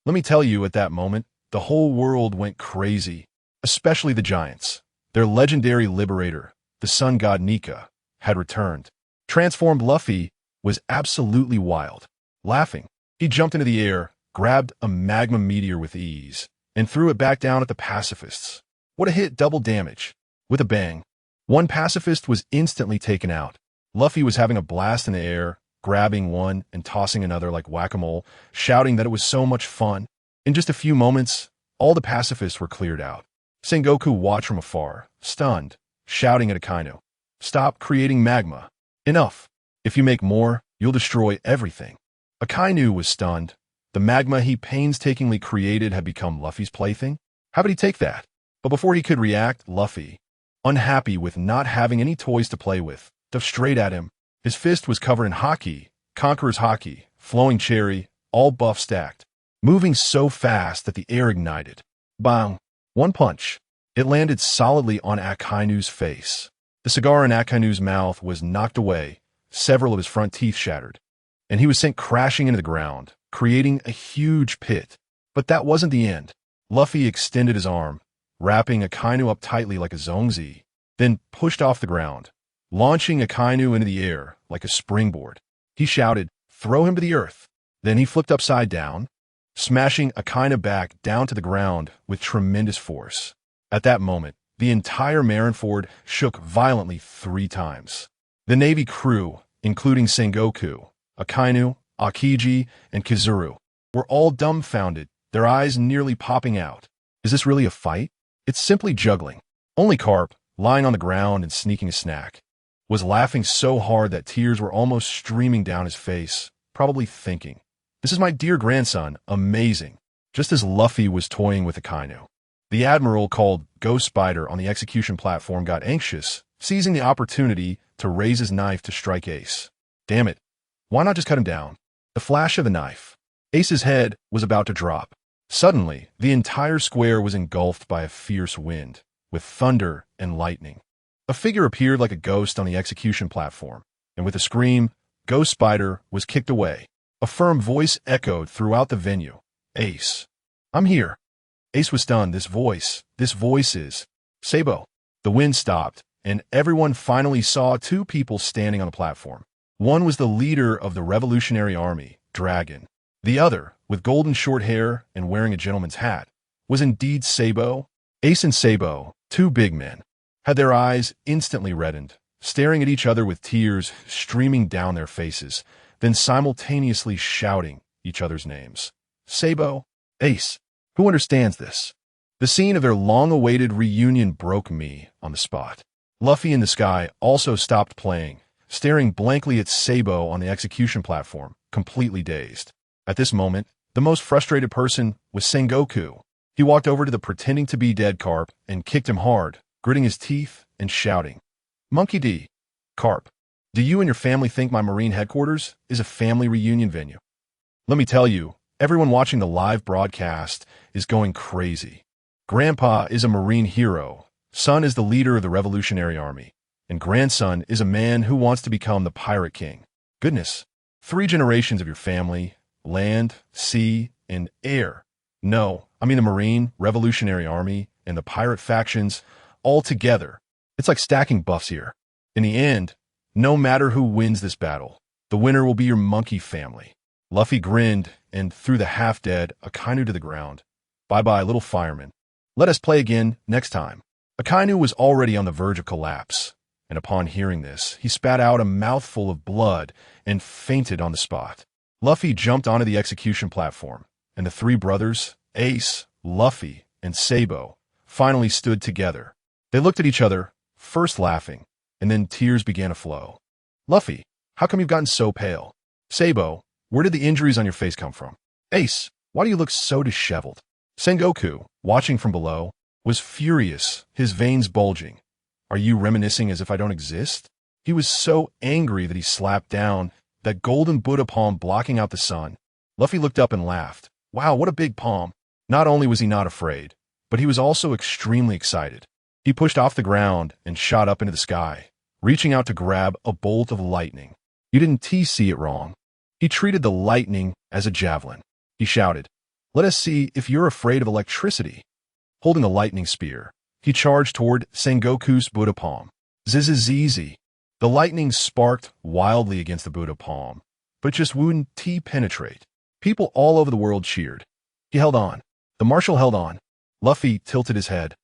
Let me tell you, at that moment, the whole world went crazy, especially the giants. Their legendary liberator, the sun god Nika, had returned. Transformed Luffy was absolutely wild. Laughing, he jumped into the air, grabbed a magma meteor with ease, and threw it back down at the pacifists. What a hit, double damage. With a bang, one pacifist was instantly taken out. Luffy was having a blast in the air, grabbing one and tossing another like whack-a-mole, shouting that it was so much fun. In just a few moments, all the pacifists were cleared out. Sengoku watched from afar, stunned, shouting at Akainu, "Stop creating magma. Enough. If you make more, you'll destroy everything." Akainu was stunned. The magma he painstakingly created had become Luffy's plaything? How would he take that? But before he could react, Luffy, unhappy with not having any toys to play with, dove straight at him. His fist was covered in haki, Conqueror's haki, flowing cherry, all buff stacked, moving so fast that the air ignited. Bang! One punch. It landed solidly on Akainu's face. The cigar in Akainu's mouth was knocked away, several of his front teeth shattered, and he was sent crashing into the ground, creating a huge pit. But that wasn't the end. Luffy extended his arm, wrapping Akainu up tightly like a zongzi, then pushed off the ground, launching Akainu into the air like a springboard. He shouted, "Throw him to the earth." Then he flipped upside down, smashing Akainu back down to the ground with tremendous force. At that moment, the entire Marineford shook violently 3 times. The Navy crew, including Sengoku, Akainu, Akiji, and Kizuru, were all dumbfounded, their eyes nearly popping out. Is this really a fight? It's simply juggling. Only Carp, lying on the ground and sneaking a snack, was laughing so hard that tears were almost streaming down his face, probably thinking, "This is my dear grandson, amazing," just as Luffy was toying with Akainu. The admiral, called Ghost Spider on the execution platform, got anxious, seizing the opportunity to raise his knife to strike Ace. Damn it, why not just cut him down? The flash of the knife. Ace's head was about to drop. Suddenly, the entire square was engulfed by a fierce wind, with thunder and lightning. A figure appeared like a ghost on the execution platform, and with a scream, Ghost Spider was kicked away. A firm voice echoed throughout the venue. "Ace. I'm here." Ace was stunned. This voice is Sabo. The wind stopped, and everyone finally saw 2 people standing on the platform. One was the leader of the Revolutionary Army, Dragon. The other, with golden short hair and wearing a gentleman's hat, was indeed Sabo. Ace and Sabo, 2 big men, had their eyes instantly reddened, staring at each other with tears streaming down their faces, then simultaneously shouting each other's names. Sabo, Ace. Who understands this? The scene of their long-awaited reunion broke me on the spot. Luffy in the sky also stopped playing, staring blankly at Sabo on the execution platform, completely dazed. At this moment, the most frustrated person was Sengoku. He walked over to the pretending-to-be dead Carp and kicked him hard, gritting his teeth and shouting, "Monkey D. Carp, do you and your family think my Marine headquarters is a family reunion venue?" Let me tell you, everyone watching the live broadcast is going crazy. Grandpa is a Marine hero, son is the leader of the Revolutionary Army, and grandson is a man who wants to become the Pirate King. Goodness, 3 generations of your family, land, sea, and air. No, I mean the Marine, Revolutionary Army, and the pirate factions all together. It's like stacking buffs here. In the end, no matter who wins this battle, the winner will be your monkey family. Luffy grinned and threw the half-dead Akainu to the ground. Bye-bye, little fireman. Let us play again next time. Akainu was already on the verge of collapse, and upon hearing this, he spat out a mouthful of blood and fainted on the spot. Luffy jumped onto the execution platform, and the 3 brothers, Ace, Luffy, and Sabo, finally stood together. They looked at each other, first laughing, and then tears began to flow. "Luffy, how come you've gotten so pale?" "Sabo, where did the injuries on your face come from?" "Ace, why do you look so disheveled?" Sengoku, watching from below, was furious, his veins bulging. "Are you reminiscing as if I don't exist?" He was so angry that he slapped down that golden Buddha palm blocking out the sun. Luffy looked up and laughed. Wow, what a big palm. Not only was he not afraid, but he was also extremely excited. He pushed off the ground and shot up into the sky, reaching out to grab a bolt of lightning. "You didn't see it wrong. He treated the lightning as a javelin. He shouted, "Let us see if you're afraid of electricity." Holding the lightning spear, he charged toward Sengoku's Buddha palm. Zzz. The lightning sparked wildly against the Buddha palm, but just wouldn't penetrate. People all over the world cheered. He held on. The marshal held on. Luffy tilted his head.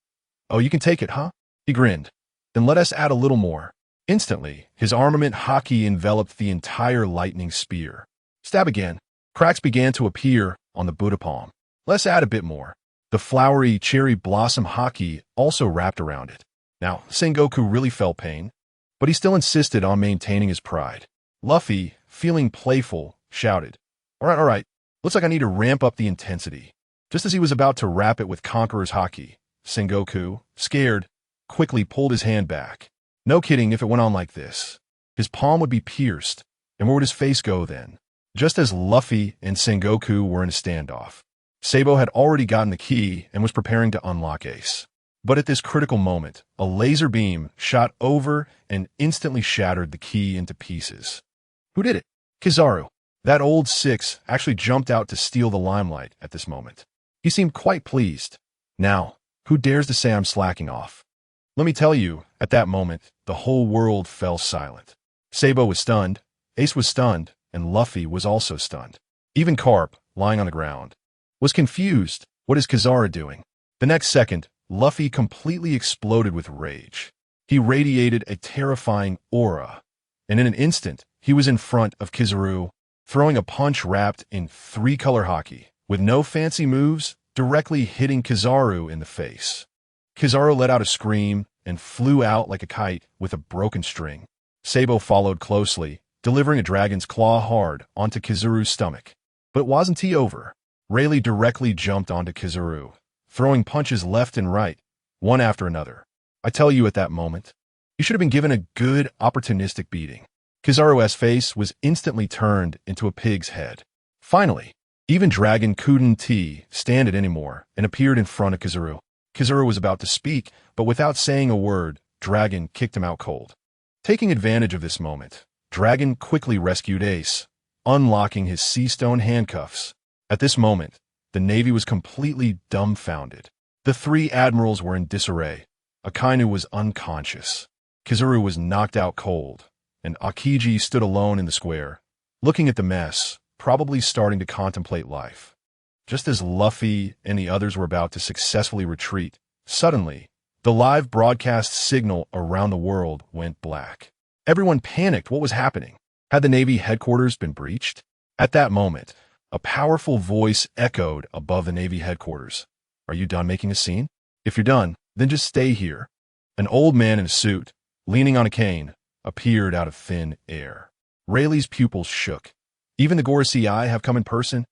"Oh, you can take it, huh?" He grinned. "Then let us add a little more." Instantly, his armament haki enveloped the entire lightning spear. Stab again. Cracks began to appear on the Buddha palm. "Let's add a bit more." The flowery cherry blossom haki also wrapped around it. Now, Sengoku really felt pain, but he still insisted on maintaining his pride. Luffy, feeling playful, shouted, all right, looks like I need to ramp up the intensity." Just as he was about to wrap it with Conqueror's haki, Sengoku, scared, quickly pulled his hand back. No kidding, if it went on like this, his palm would be pierced, and where would his face go then? Just as Luffy and Sengoku were in a standoff, Sabo had already gotten the key and was preparing to unlock Ace. But at this critical moment, a laser beam shot over and instantly shattered the key into pieces. Who did it? Kizaru. That old six actually jumped out to steal the limelight at this moment. He seemed quite pleased. Now, who dares to say I'm slacking off? Let me tell you, at that moment, the whole world fell silent. Sabo was stunned, Ace was stunned, and Luffy was also stunned. Even Carp, lying on the ground, was confused. What is Kizaru doing? The next second, Luffy completely exploded with rage. He radiated a terrifying aura, and in an instant, he was in front of Kizaru, throwing a punch wrapped in three-color haki, with no fancy moves, directly hitting Kizaru in the face. Kizaru let out a scream and flew out like a kite with a broken string. Sabo followed closely, delivering a dragon's claw hard onto Kizaru's stomach. But it wasn't over. Rayleigh directly jumped onto Kizaru, throwing punches left and right, one after another. I tell you, at that moment, you should have been given a good, opportunistic beating. Kizaru's face was instantly turned into a pig's head. Finally, even Dragon couldn't stand it anymore and appeared in front of Kizaru. Kizaru was about to speak, but without saying a word, Dragon kicked him out cold. Taking advantage of this moment, Dragon quickly rescued Ace, unlocking his sea stone handcuffs. At this moment, the Navy was completely dumbfounded. The three admirals were in disarray. Akainu was unconscious. Kizaru was knocked out cold, and Akiji stood alone in the square, looking at the mess, probably starting to contemplate life. Just as Luffy and the others were about to successfully retreat, suddenly, the live broadcast signal around the world went black. Everyone panicked. What was happening? Had the Navy headquarters been breached? At that moment, a powerful voice echoed above the Navy headquarters. Are you done making a scene? If you're done, then just stay here. An old man in a suit, leaning on a cane, appeared out of thin air. Rayleigh's pupils shook. Even the Gorosei have come in person?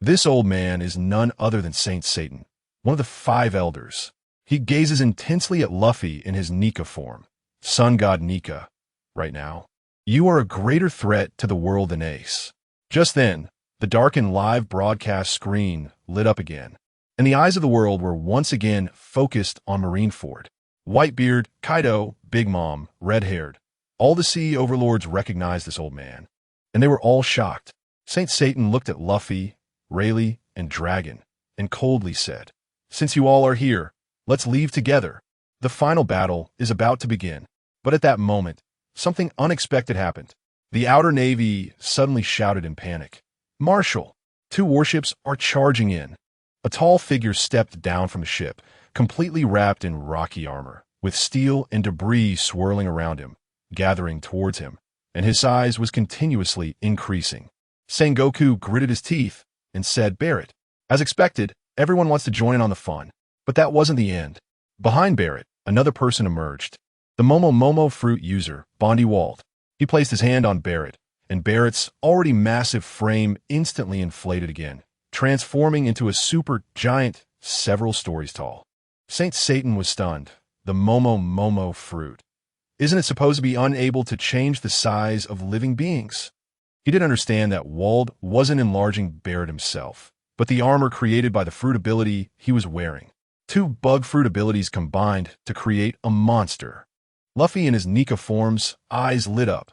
This old man is none other than Saint Satan, one of the 5 elders. He gazes intensely at Luffy in his Nika form. Sun God Nika, right now, you are a greater threat to the world than Ace. Just then, the darkened live broadcast screen lit up again, and the eyes of the world were once again focused on Marineford. Whitebeard, Kaido, Big Mom, red-haired. All the sea overlords recognized this old man, and they were all shocked. Saint Satan looked at Luffy, Rayleigh, and Dragon, and coldly said, since you all are here, let's leave together. The final battle is about to begin. But at that moment, something unexpected happened. The outer navy suddenly shouted in panic, Marshal, 2 warships are charging in. A tall figure stepped down from the ship, completely wrapped in rocky armor, with steel and debris swirling around him, gathering towards him, and his size was continuously increasing. Sengoku gritted his teeth and said, Barrett. As expected, everyone wants to join in on the fun. But that wasn't the end. Behind Barrett, another person emerged. The Momo fruit user, Bondi Wald. He placed his hand on Barrett, and Barrett's already massive frame instantly inflated again, transforming into a super giant several stories tall. Saint Satan was stunned. The Momo fruit. Isn't it supposed to be unable to change the size of living beings? He didn't understand that Wald wasn't enlarging Barrett himself, but the armor created by the fruit ability he was wearing. 2 bug fruit abilities combined to create a monster. Luffy in his Nika form's eyes lit up.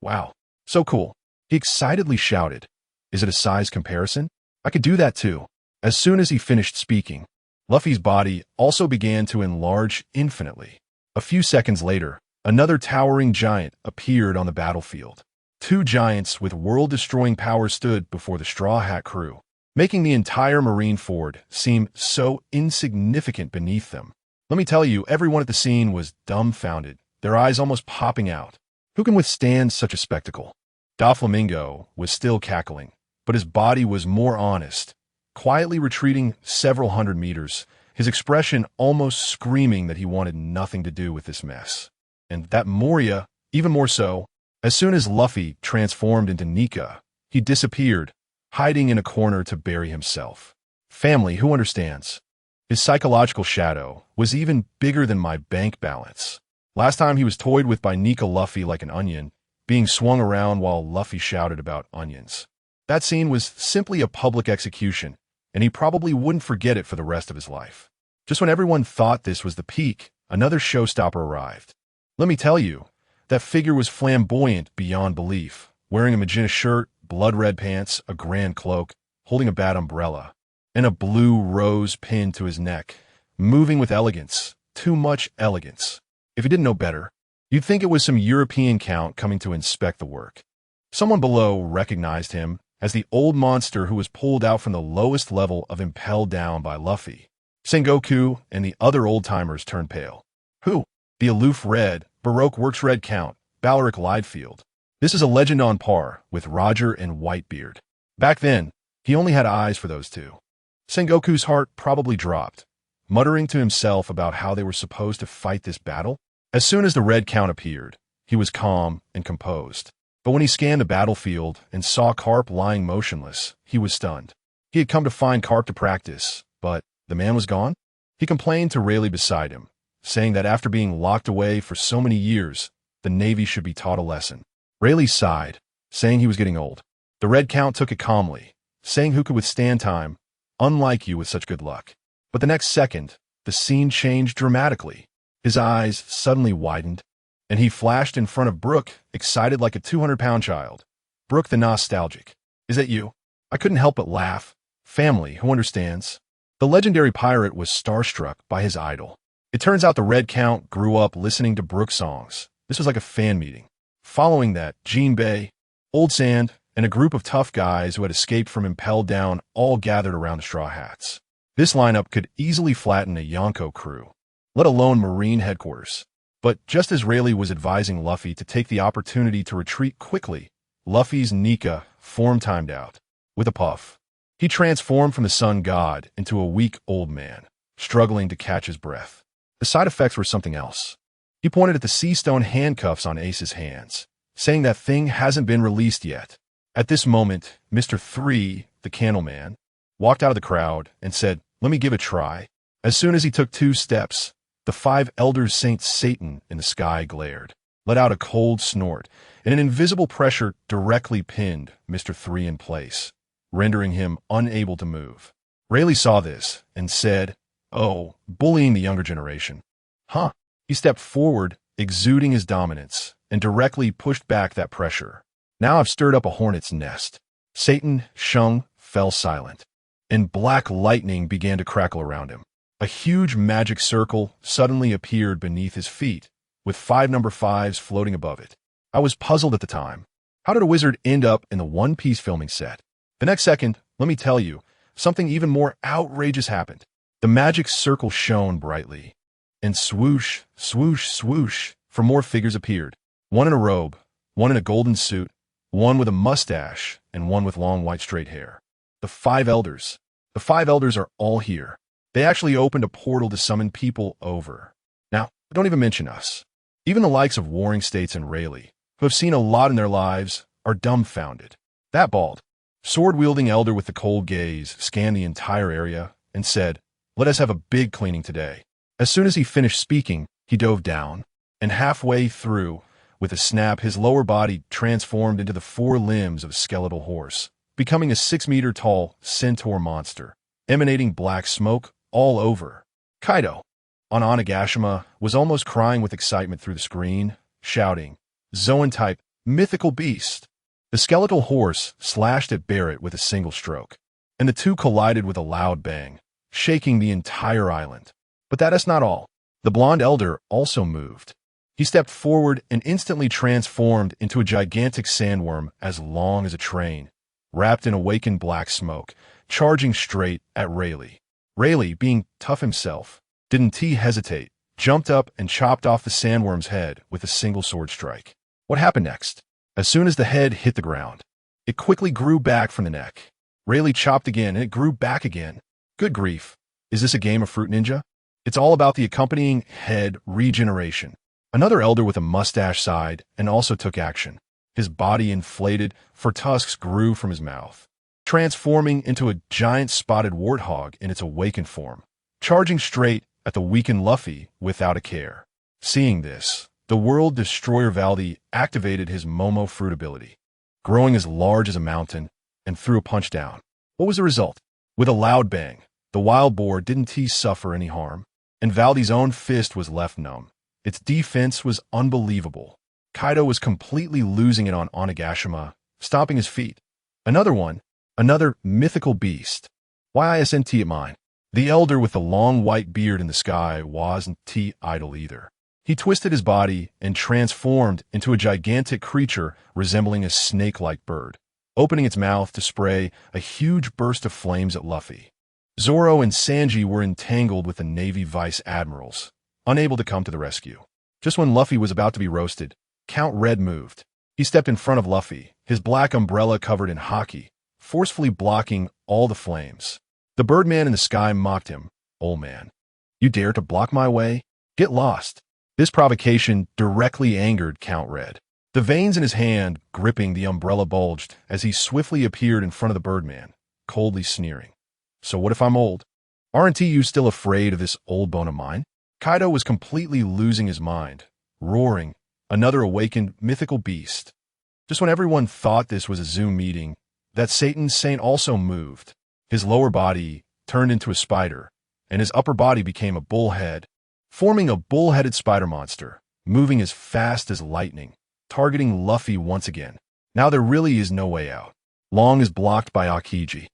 Wow, so cool. He excitedly shouted, "Is it a size comparison? I could do that too." As soon as he finished speaking, Luffy's body also began to enlarge infinitely. A few seconds later, another towering giant appeared on the battlefield. Two giants with world-destroying power stood before the Straw Hat crew, making the entire Marineford seem so insignificant beneath them. Let me tell you, everyone at the scene was dumbfounded, their eyes almost popping out. Who can withstand such a spectacle? Doflamingo was still cackling, but his body was more honest, quietly retreating several hundred meters, his expression almost screaming that he wanted nothing to do with this mess. And that Moria, even more so. As soon as Luffy transformed into Nika, he disappeared, hiding in a corner to bury himself. Family, who understands? His psychological shadow was even bigger than my bank balance. Last time he was toyed with by Nika Luffy like an onion, being swung around while Luffy shouted about onions. That scene was simply a public execution, and he probably wouldn't forget it for the rest of his life. Just when everyone thought this was the peak, another showstopper arrived. Let me tell you, that figure was flamboyant beyond belief, wearing a magenta shirt, blood-red pants, a grand cloak, holding a bad umbrella, and a blue rose pinned to his neck, moving with elegance, too much elegance. If you didn't know better, you'd think it was some European count coming to inspect the work. Someone below recognized him as the old monster who was pulled out from the lowest level of impelled down by Luffy. Sengoku and the other old-timers turned pale. Who? The aloof red, Baroque Works Red Count, Balric Lidefield. This is a legend on par with Roger and Whitebeard. Back then, he only had eyes for those two. Sengoku's heart probably dropped, muttering to himself about how they were supposed to fight this battle. As soon as the Red Count appeared, he was calm and composed. But when he scanned the battlefield and saw Carp lying motionless, he was stunned. He had come to find Carp to practice, but the man was gone? He complained to Rayleigh beside him, saying that after being locked away for so many years, the Navy should be taught a lesson. Rayleigh sighed, saying he was getting old. The Red Count took it calmly, saying who could withstand time, unlike you with such good luck. But the next second, the scene changed dramatically. His eyes suddenly widened, and he flashed in front of Brook, excited like a 200-pound child. Brook the nostalgic. Is that you? I couldn't help but laugh. Family, who understands? The legendary pirate was starstruck by his idol. It turns out the Red Count grew up listening to Brook songs. This was like a fan meeting. Following that, Jinbei, Old Sand, and a group of tough guys who had escaped from Impelled Down all gathered around the Straw Hats. This lineup could easily flatten a Yonko crew, let alone Marine headquarters. But just as Rayleigh was advising Luffy to take the opportunity to retreat quickly, Luffy's Nika form timed out. With a puff, he transformed from the sun god into a weak old man, struggling to catch his breath. The side effects were something else. He pointed at the sea stone handcuffs on Ace's hands, saying that thing hasn't been released yet. At this moment, Mr. 3, the Candleman, walked out of the crowd and said, "Let me give it a try." As soon as he took 2 steps, the 5 elders Saint Satan in the sky glared, let out a cold snort, and an invisible pressure directly pinned Mr. 3 in place, rendering him unable to move. Rayleigh saw this and said, "Oh, bullying the younger generation." Huh. He stepped forward, exuding his dominance, and directly pushed back that pressure. Now I've stirred up a hornet's nest. Satan, Shung, fell silent, and black lightning began to crackle around him. A huge magic circle suddenly appeared beneath his feet, with 5 number 5s floating above it. I was puzzled at the time. How did a wizard end up in the One Piece filming set? The next second, let me tell you, something even more outrageous happened. The magic circle shone brightly, and swoosh, swoosh, swoosh, 4 more figures appeared. One in a robe, one in a golden suit, one with a mustache, and one with long white straight hair. The 5 elders. The 5 elders are all here. They actually opened a portal to summon people over. Now, don't even mention us. Even the likes of Warring States and Rayleigh, who have seen a lot in their lives, are dumbfounded. That bald, sword-wielding elder with the cold gaze scanned the entire area and said, "Let us have a big cleaning today." As soon as he finished speaking, he dove down, and halfway through, with a snap, his lower body transformed into the 4 limbs of a skeletal horse, becoming a 6-meter-tall centaur monster, emanating black smoke all over. Kaido, on Onigashima, was almost crying with excitement through the screen, shouting, "Zoan-type, mythical beast!" The skeletal horse slashed at Barrett with a single stroke, and the two collided with a loud bang, shaking the entire island. But that is not all. The blonde elder also moved. He stepped forward and instantly transformed into a gigantic sandworm as long as a train, wrapped in awakened black smoke, charging straight at Rayleigh. Rayleigh, being tough himself, didn't hesitate, jumped up and chopped off the sandworm's head with a single sword strike. What happened next? As soon as the head hit the ground, it quickly grew back from the neck. Rayleigh chopped again and it grew back again. Good grief. Is this a game of Fruit Ninja? It's all about the accompanying head regeneration. Another elder with a mustache sighed and also took action. His body inflated, for tusks grew from his mouth, transforming into a giant spotted warthog in its awakened form, charging straight at the weakened Luffy without a care. Seeing this, the World Destroyer Valdi activated his Momo fruit ability, growing as large as a mountain, and threw a punch down. What was the result? With a loud bang, the wild boar didn't suffer any harm, and Valdi's own fist was left numb. Its defense was unbelievable. Kaido was completely losing it on Onigashima, stomping his feet. Another mythical beast. Why isn't it mine? The elder with the long white beard in the sky wasn't idle either. He twisted his body and transformed into a gigantic creature resembling a snake-like bird, opening its mouth to spray a huge burst of flames at Luffy. Zoro and Sanji were entangled with the Navy vice admirals, unable to come to the rescue. Just when Luffy was about to be roasted, Count Red moved. He stepped in front of Luffy, his black umbrella covered in haki, forcefully blocking all the flames. The Birdman in the sky mocked him. "Old man, you dare to block my way? Get lost." This provocation directly angered Count Red. The veins in his hand gripping the umbrella bulged as he swiftly appeared in front of the Birdman, coldly sneering. "So what if I'm old? Aren't you still afraid of this old bone of mine?" Kaido was completely losing his mind, roaring, another awakened mythical beast. Just when everyone thought this was a Zoom meeting, that Satan Saint also moved. His lower body turned into a spider, and his upper body became a bull head, forming a bull-headed spider monster, moving as fast as lightning, targeting Luffy once again. Now there really is no way out. Long is blocked by Aokiji,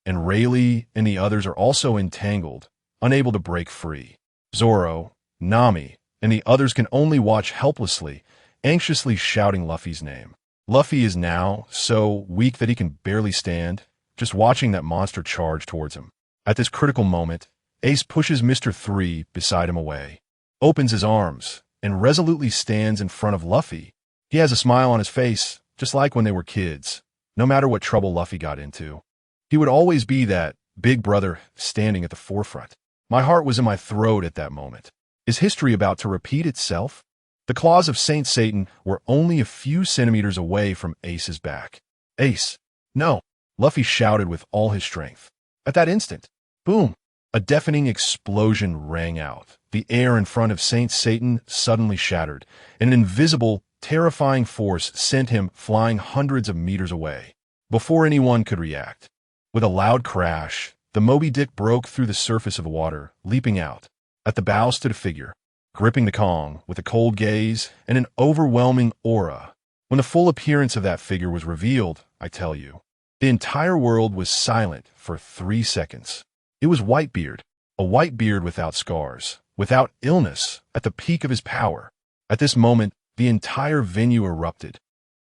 and Rayleigh and the others are also entangled, unable to break free. Zoro, Nami, and the others can only watch helplessly, anxiously shouting Luffy's name. Luffy is now so weak that he can barely stand, just watching that monster charge towards him. At this critical moment, Ace pushes Mr. 3 beside him away, opens his arms, and resolutely stands in front of Luffy. He has a smile on his face, just like when they were kids. No matter what trouble Luffy got into, he would always be that big brother standing at the forefront. My heart was in my throat at that moment. Is history about to repeat itself? The claws of Saint Satan were only a few centimeters away from Ace's back. "Ace, no!" Luffy shouted with all his strength. At that instant, boom! A deafening explosion rang out. The air in front of Saint Satan suddenly shattered, and an invisible, terrifying force sent him flying hundreds of meters away. Before anyone could react, with a loud crash, the Moby Dick broke through the surface of the water, leaping out. At the bow stood a figure, gripping the Kong with a cold gaze and an overwhelming aura. When the full appearance of that figure was revealed, I tell you, the entire world was silent for 3 seconds. It was Whitebeard, a Whitebeard without scars, without illness, at the peak of his power. At this moment, the entire venue erupted.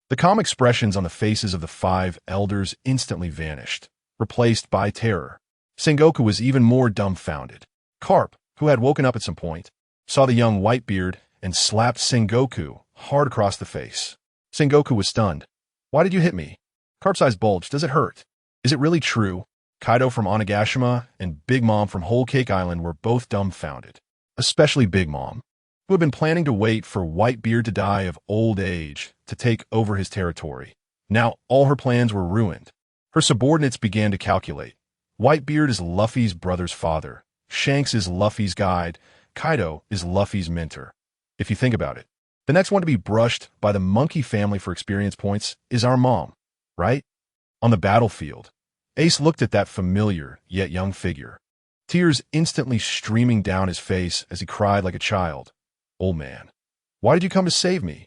The calm expressions on the faces of the 5 elders instantly vanished, replaced by terror. Sengoku was even more dumbfounded. Carp, who had woken up at some point, saw the young Whitebeard and slapped Sengoku hard across the face. Sengoku was stunned. "Why did you hit me?" Carp's eyes bulged. "Does it hurt? Is it really true?" Kaido from Onigashima and Big Mom from Whole Cake Island were both dumbfounded, especially Big Mom, who had been planning to wait for Whitebeard to die of old age to take over his territory. Now all her plans were ruined. Her subordinates began to calculate. Whitebeard is Luffy's brother's father. Shanks is Luffy's guide. Kaido is Luffy's mentor. If you think about it, the next one to be brushed by the monkey family for experience points is our mom, right? On the battlefield, Ace looked at that familiar yet young figure, tears instantly streaming down his face as he cried like a child. "Old man, why did you come to save me?"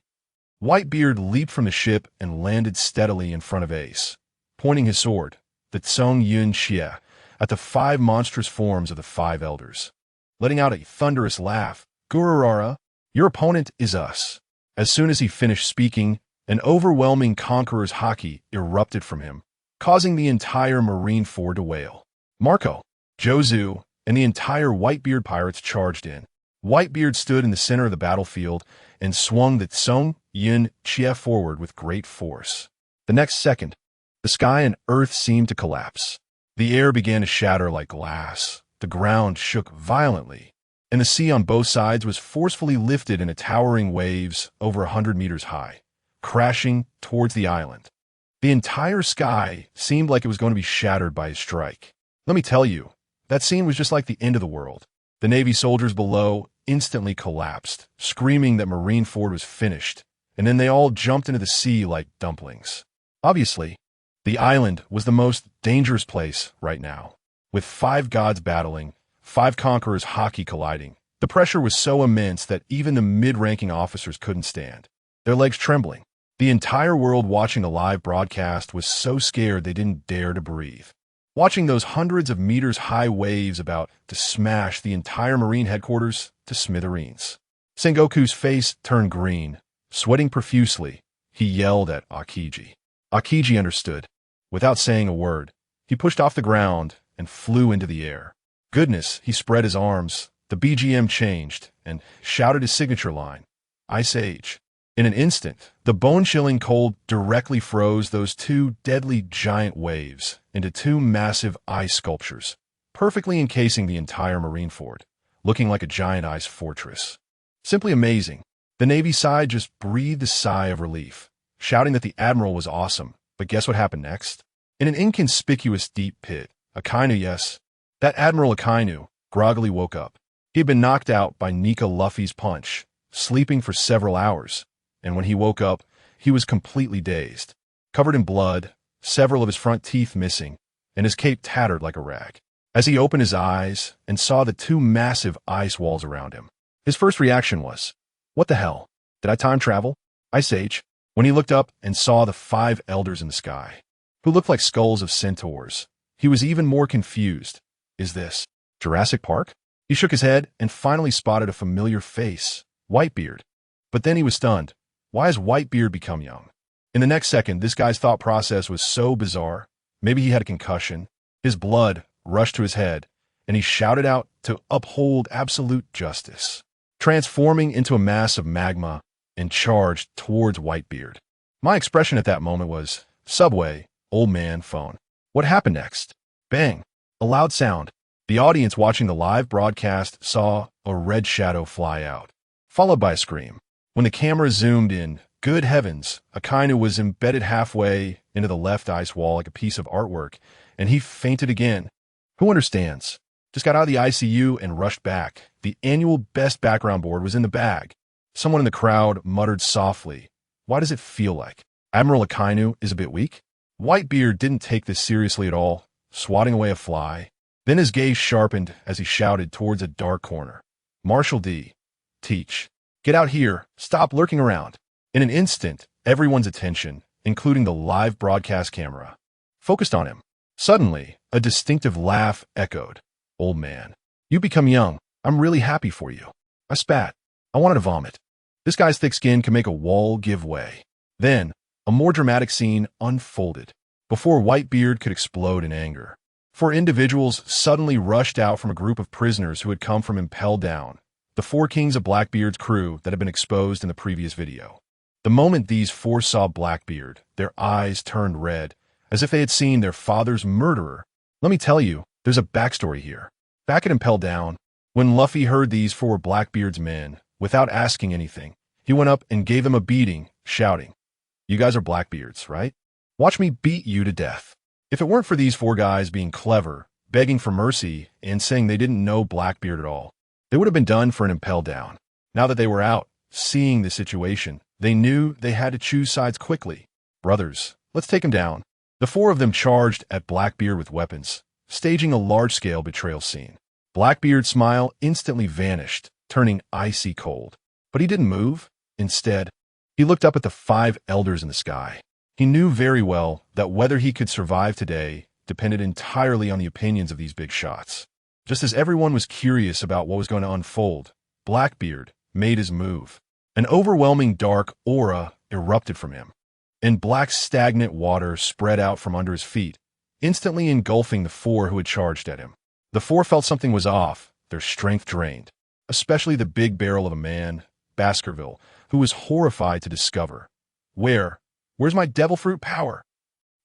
Whitebeard leaped from the ship and landed steadily in front of Ace, pointing his sword, the Tsung Yun Xie, at the 5 monstrous forms of the 5 elders. Letting out a thunderous laugh, "Gururara, your opponent is us." As soon as he finished speaking, an overwhelming conqueror's haki erupted from him, causing the entire Marine Fort to wail. Marco, Jozu, and the entire Whitebeard pirates charged in. Whitebeard stood in the center of the battlefield and swung the Tsung Yun Xie forward with great force. The next second, the sky and earth seemed to collapse. The air began to shatter like glass, the ground shook violently, and the sea on both sides was forcefully lifted in towering waves over 100 meters high, crashing towards the island. The entire sky seemed like it was going to be shattered by a strike. Let me tell you, that scene was just like the end of the world. The Navy soldiers below instantly collapsed, screaming that Marine Fort was finished, and then they all jumped into the sea like dumplings. Obviously, the island was the most dangerous place right now. With 5 gods battling, 5 conquerors haki colliding, the pressure was so immense that even the mid-ranking officers couldn't stand, their legs trembling. The entire world watching the live broadcast was so scared they didn't dare to breathe. Watching those hundreds of meters high waves about to smash the entire Marine headquarters to smithereens. Sengoku's face turned green. Sweating profusely, he yelled at Akiji. Akiji understood. Without saying a word, he pushed off the ground and flew into the air. Goodness, he spread his arms, the BGM changed, and shouted his signature line, "Ice Age." In an instant, the bone-chilling cold directly froze those 2 deadly giant waves into 2 massive ice sculptures, perfectly encasing the entire Marine Fort, looking like a giant ice fortress. Simply amazing. The Navy side just breathed a sigh of relief, shouting that the Admiral was awesome. But guess what happened next? In an inconspicuous deep pit, Akainu, yes, that Admiral Akainu, groggily woke up. He had been knocked out by Nika Luffy's punch, sleeping for several hours, and when he woke up, he was completely dazed, covered in blood, several of his front teeth missing, and his cape tattered like a rag. As he opened his eyes and saw the 2 massive ice walls around him, his first reaction was, "What the hell? Did I time travel? Ice Age?" When he looked up and saw the 5 elders in the sky, who looked like skulls of centaurs, he was even more confused. Is this Jurassic Park? He shook his head and finally spotted a familiar face, Whitebeard. But then he was stunned. Why has Whitebeard become young? In the next second, this guy's thought process was so bizarre. Maybe he had a concussion. His blood rushed to his head, and he shouted out to uphold absolute justice, transforming into a mass of magma and charged towards Whitebeard. My expression at that moment was, "Subway, old man, phone." What happened next? Bang! A loud sound. The audience watching the live broadcast saw a red shadow fly out, followed by a scream. When the camera zoomed in, good heavens, Akainu was embedded halfway into the left ice wall like a piece of artwork, and he fainted again. Who understands? Just got out of the ICU and rushed back. The annual Best Background Board was in the bag. Someone in the crowd muttered softly, "Why does it feel like Admiral Akainu is a bit weak?" Whitebeard didn't take this seriously at all, swatting away a fly. Then his gaze sharpened as he shouted towards a dark corner. "Marshal D, teach. Get out here. Stop lurking around." In an instant, everyone's attention, including the live broadcast camera, focused on him. Suddenly, a distinctive laugh echoed. "Old man, you become young. I'm really happy for you." I spat. I wanted to vomit. This guy's thick skin can make a wall give way. Then, a more dramatic scene unfolded, before Whitebeard could explode in anger. 4 individuals suddenly rushed out from a group of prisoners who had come from Impel Down, the 4 kings of Blackbeard's crew that had been exposed in the previous video. The moment these 4 saw Blackbeard, their eyes turned red, as if they had seen their father's murderer. Let me tell you, there's a backstory here. Back at Impel Down, when Luffy heard these 4 were Blackbeard's men, without asking anything, he went up and gave them a beating, shouting, "You guys are Blackbeards, right? Watch me beat you to death." If it weren't for these 4 guys being clever, begging for mercy, and saying they didn't know Blackbeard at all, they would have been done for an Impel Down. Now that they were out, seeing the situation, they knew they had to choose sides quickly. "Brothers, let's take him down." The 4 of them charged at Blackbeard with weapons, staging a large-scale betrayal scene. Blackbeard's smile instantly vanished, turning icy cold. But he didn't move. Instead, He looked up at the 5 elders in the sky. He knew very well that whether he could survive today depended entirely on the opinions of these big shots. Just as everyone was curious about what was going to unfold, Blackbeard made his move. An overwhelming dark aura erupted from him, and black stagnant water spread out from under his feet, instantly engulfing the 4 who had charged at him. The 4 felt something was off, their strength drained, especially the big barrel of a man, Baskerville, who was horrified to discover. Where's my devil fruit power?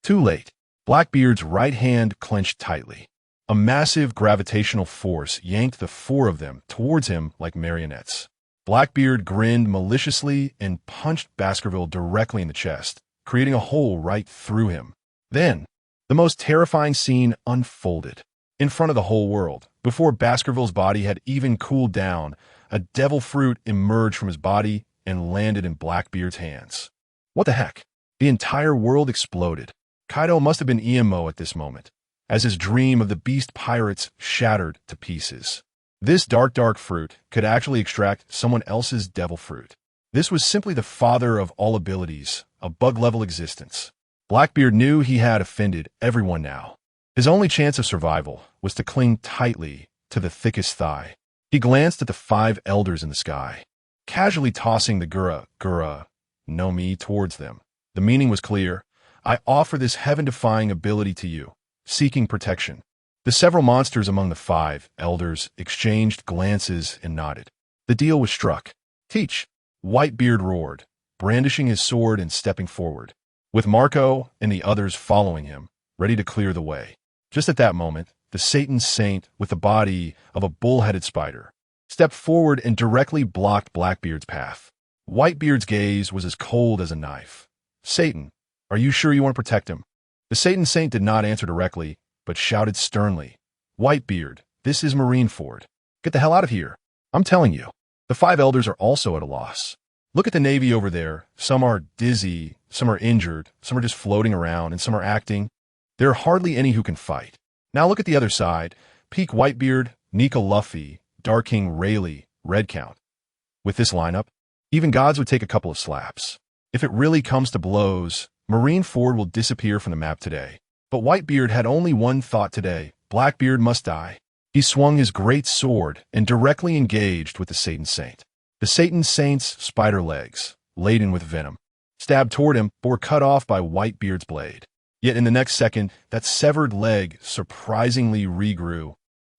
Too late. Blackbeard's right hand clenched tightly. A massive gravitational force yanked the 4 of them towards him like marionettes. Blackbeard grinned maliciously and punched Baskerville directly in the chest, creating a hole right through him. Then, the most terrifying scene unfolded. In front of the whole world, before Baskerville's body had even cooled down, a devil fruit emerged from his body and landed in Blackbeard's hands. What the heck? The entire world exploded. Kaido must have been emo at this moment, as his dream of the beast pirates shattered to pieces. This dark fruit could actually extract someone else's devil fruit. This was simply the father of all abilities, a bug-level existence. Blackbeard knew he had offended everyone now. His only chance of survival was to cling tightly to the thickest thigh. He glanced at the 5 elders in the sky, casually tossing the Gura no Mi towards them. The meaning was clear. I offer this heaven-defying ability to you, seeking protection. The several monsters among the 5 elders exchanged glances and nodded. The deal was struck. Teach! Whitebeard roared, brandishing his sword and stepping forward, with Marco and the others following him, ready to clear the way. Just at that moment, the Satan Saint, with the body of a bull-headed spider, stepped forward and directly blocked Blackbeard's path. Whitebeard's gaze was as cold as a knife. Satan, are you sure you want to protect him? The Satan Saint did not answer directly, but shouted sternly, Whitebeard, this is Marineford. Get the hell out of here. I'm telling you. The 5 elders are also at a loss. Look at the Navy over there. Some are dizzy, some are injured, some are just floating around, and some are acting. There are hardly any who can fight. Now look at the other side. Peak Whitebeard, Nika Luffy, Dark King Rayleigh, Red Count. With this lineup, even gods would take a couple of slaps. If it really comes to blows, Marineford will disappear from the map today. But Whitebeard had only one thought today. Blackbeard must die. He swung his great sword and directly engaged with the Satan Saint. The Satan Saint's spider legs, laden with venom, stabbed toward him but were cut off by Whitebeard's blade. Yet in the next second, that severed leg surprisingly regrew.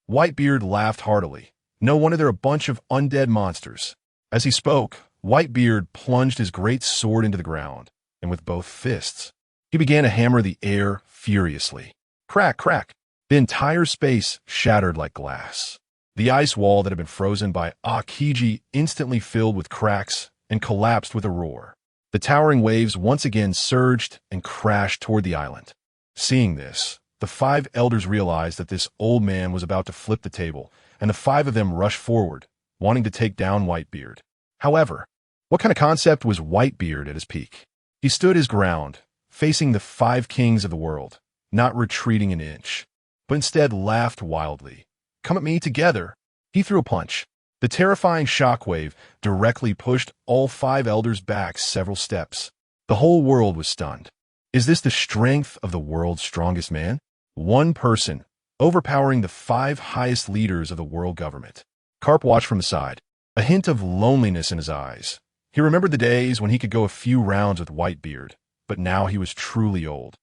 Whitebeard laughed heartily. No wonder they're a bunch of undead monsters. As he spoke, Whitebeard plunged his great sword into the ground, and with both fists, he began to hammer the air furiously. Crack, crack. The entire space shattered like glass. The ice wall that had been frozen by Aokiji instantly filled with cracks and collapsed with a roar. The towering waves once again surged and crashed toward the island. Seeing this, the 5 elders realized that this old man was about to flip the table, and the 5 of them rushed forward, wanting to take down Whitebeard. However, what kind of concept was Whitebeard at his peak? He stood his ground, facing the 5 kings of the world, not retreating an inch, but instead laughed wildly. Come at me together. He threw a punch. The terrifying shockwave directly pushed all 5 elders back several steps. The whole world was stunned. Is this the strength of the world's strongest man? One person, overpowering the 5 highest leaders of the world government. Carp watched from the side, a hint of loneliness in his eyes. He remembered the days when he could go a few rounds with Whitebeard, but now he was truly old.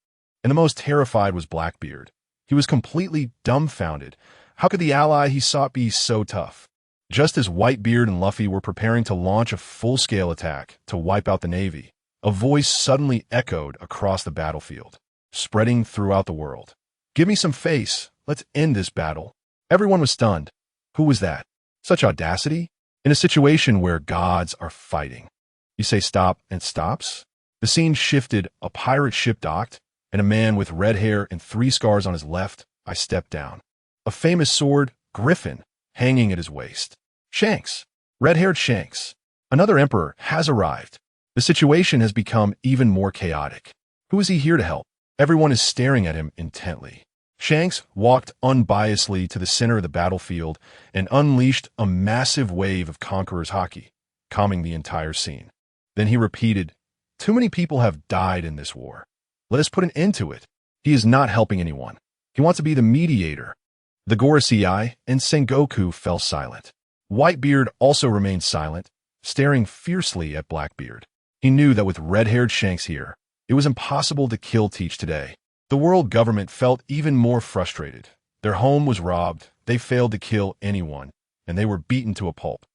And the most terrified was Blackbeard. He was completely dumbfounded. How could the ally he sought be so tough? Just as Whitebeard and Luffy were preparing to launch a full-scale attack to wipe out the Navy, a voice suddenly echoed across the battlefield, spreading throughout the world. Give me some face. Let's end this battle. Everyone was stunned. Who was that? Such audacity? In a situation where gods are fighting. You say stop and stops? The scene shifted, a pirate ship docked, and a man with red hair and 3 scars on his left. I stepped down. A famous sword, Griffin, hanging at his waist. Shanks, red-haired Shanks. Another emperor has arrived. The situation has become even more chaotic. Who is he here to help? Everyone is staring at him intently. Shanks walked unbiasedly to the center of the battlefield and unleashed a massive wave of Conqueror's haki, calming the entire scene. Then he repeated, "Too many people have died in this war. Let us put an end to it." He is not helping anyone. He wants to be the mediator. The Gorosei and Sengoku fell silent. Whitebeard also remained silent, staring fiercely at Blackbeard. He knew that with red-haired Shanks here, it was impossible to kill Teach today. The world government felt even more frustrated. Their home was robbed, they failed to kill anyone, and they were beaten to a pulp.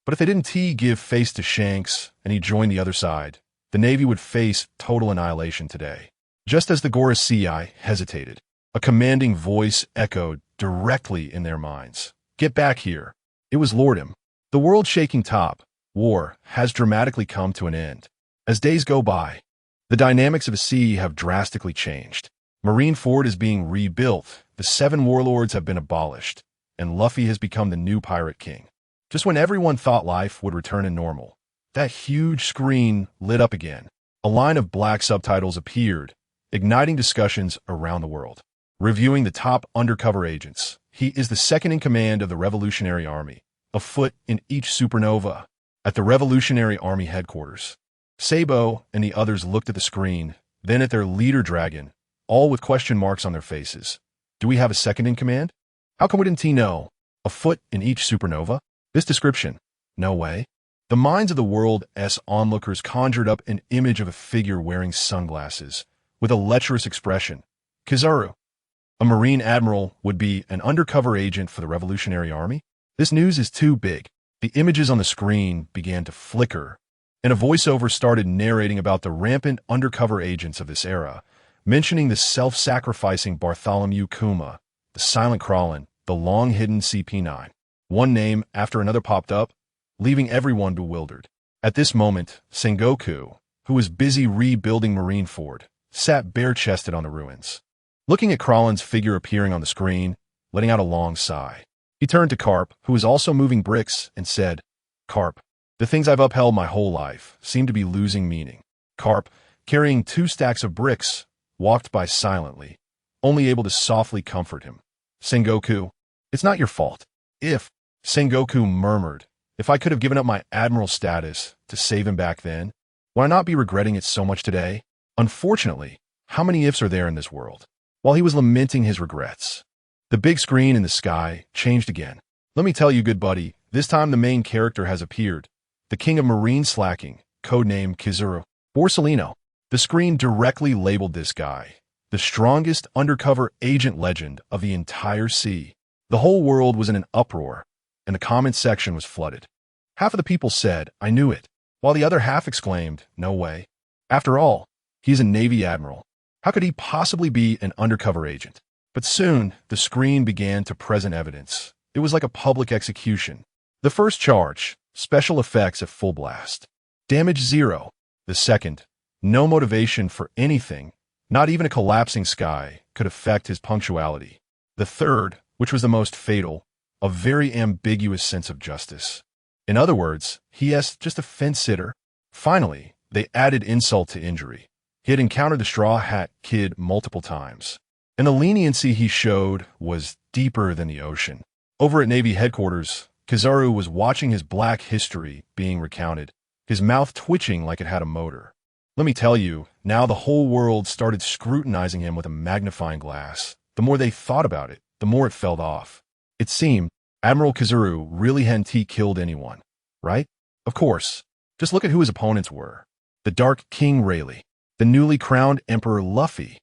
But if they didn't give face to Shanks and he joined the other side, the Navy would face total annihilation today. Just as the Gorosei hesitated, a commanding voice echoed directly in their minds. "Get back here." It was Lordum. The world-shaking top, war, has dramatically come to an end. As days go by, the dynamics of the sea have drastically changed. Marineford is being rebuilt, the 7 warlords have been abolished, and Luffy has become the new pirate king. Just when everyone thought life would return to normal, that huge screen lit up again. A line of black subtitles appeared, igniting discussions around the world. Reviewing the top undercover agents, he is the second in command of the Revolutionary Army, a foot in each supernova. At the Revolutionary Army headquarters, Sabo and the others looked at the screen, then at their leader Dragon, all with question marks on their faces. Do we have a second in command? How come we didn't know? A foot in each supernova? This description? No way. The minds of the world's onlookers conjured up an image of a figure wearing sunglasses, with a lecherous expression. Kizaru, a Marine admiral, would be an undercover agent for the Revolutionary Army? This news is too big. The images on the screen began to flicker, and a voiceover started narrating about the rampant undercover agents of this era, mentioning the self-sacrificing Bartholomew Kuma, the silent Kralin, the long-hidden CP9. One name after another popped up, leaving everyone bewildered. At this moment, Sengoku, who was busy rebuilding Marineford, sat bare-chested on the ruins. Looking at Kralin's figure appearing on the screen, letting out a long sigh. He turned to Carp, who was also moving bricks, and said, "Carp, the things I've upheld my whole life seem to be losing meaning." Carp, carrying 2 stacks of bricks, walked by silently, only able to softly comfort him. "Sengoku, it's not your fault. Sengoku murmured, "If I could have given up my admiral status to save him back then, would I not be regretting it so much today? Unfortunately, how many ifs are there in this world?" While he was lamenting his regrets, the big screen in the sky changed again. "Let me tell you, good buddy, this time the main character has appeared. The king of marine slacking, codename Kizaru Borsellino." The screen directly labeled this guy, the strongest undercover agent legend of the entire sea. The whole world was in an uproar, and the comment section was flooded. Half of the people said, "I knew it," while the other half exclaimed, "No way. After all, he's a Navy admiral. How could he possibly be an undercover agent?" But soon, the screen began to present evidence. It was like a public execution. The first charge, special effects at full blast. Damage 0. The second, no motivation for anything, not even a collapsing sky, could affect his punctuality. The third, which was the most fatal, a very ambiguous sense of justice. In other words, he is just a fence-sitter. Finally, they added insult to injury. He had encountered the Straw Hat Kid multiple times, and the leniency he showed was deeper than the ocean. Over at Navy headquarters, Kizaru was watching his black history being recounted, his mouth twitching like it had a motor. Let me tell you, now the whole world started scrutinizing him with a magnifying glass. The more they thought about it, the more it fell off. It seemed Admiral Kizaru really hadn't killed anyone, right? Of course. Just look at who his opponents were. The Dark King Rayleigh, the newly crowned Emperor Luffy.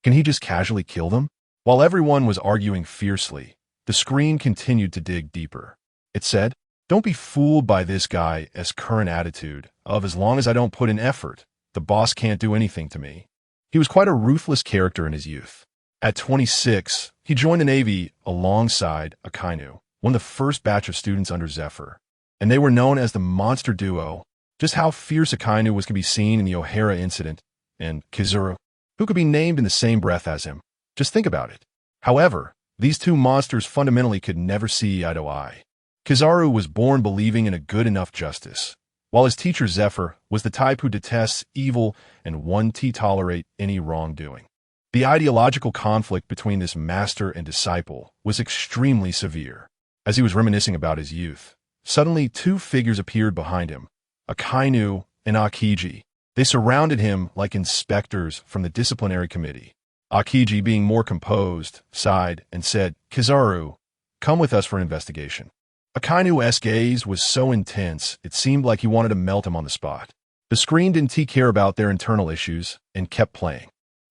Can he just casually kill them? While everyone was arguing fiercely, the screen continued to dig deeper. It said, "Don't be fooled by this guy's current attitude of as long as I don't put in effort, the boss can't do anything to me." He was quite a ruthless character in his youth. At 26, he joined the Navy alongside Akainu, one of the first batch of students under Zephyr, and they were known as the Monster Duo. Just how fierce Akainu was could be seen in the O'Hara incident, and Kizaru, who could be named in the same breath as him. Just think about it. However, these two monsters fundamentally could never see eye to eye. Kizaru was born believing in a good enough justice, while his teacher Zephyr was the type who detests evil and won't tolerate any wrongdoing. The ideological conflict between this master and disciple was extremely severe. As he was reminiscing about his youth, suddenly 2 figures appeared behind him, Akainu and Akiji. They surrounded him like inspectors from the disciplinary committee. Akiji, being more composed, sighed and said, "Kizaru, come with us for an investigation." Akainu's gaze was so intense, it seemed like he wanted to melt him on the spot. The screen didn't care about their internal issues and kept playing.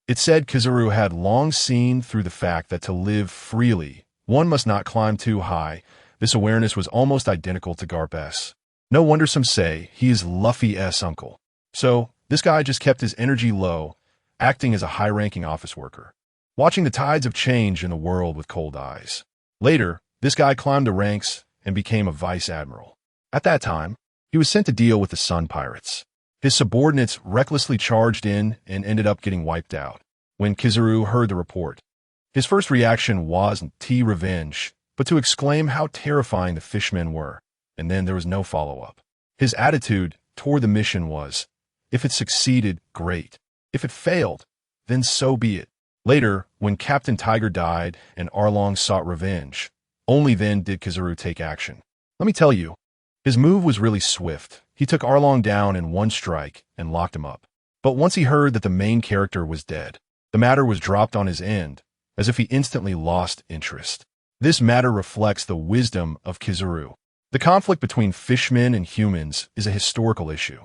It said Kizaru had long seen through the fact that to live freely, one must not climb too high. This awareness was almost identical to Garp's. No wonder some say he is Luffy's uncle. So, this guy just kept his energy low, acting as a high-ranking office worker, watching the tides of change in the world with cold eyes. Later, this guy climbed the ranks and became a vice admiral. At that time, he was sent to deal with the Sun Pirates. His subordinates recklessly charged in and ended up getting wiped out. When Kizaru heard the report, his first reaction wasn't revenge, but to exclaim how terrifying the fishmen were, and then there was no follow-up. His attitude toward the mission was, if it succeeded, great. If it failed, then so be it. Later, when Captain Tiger died and Arlong sought revenge, only then did Kizaru take action. Let me tell you, his move was really swift. He took Arlong down in one strike and locked him up. But once he heard that the main character was dead, the matter was dropped on his end, as if he instantly lost interest. This matter reflects the wisdom of Kizaru. The conflict between fishmen and humans is a historical issue.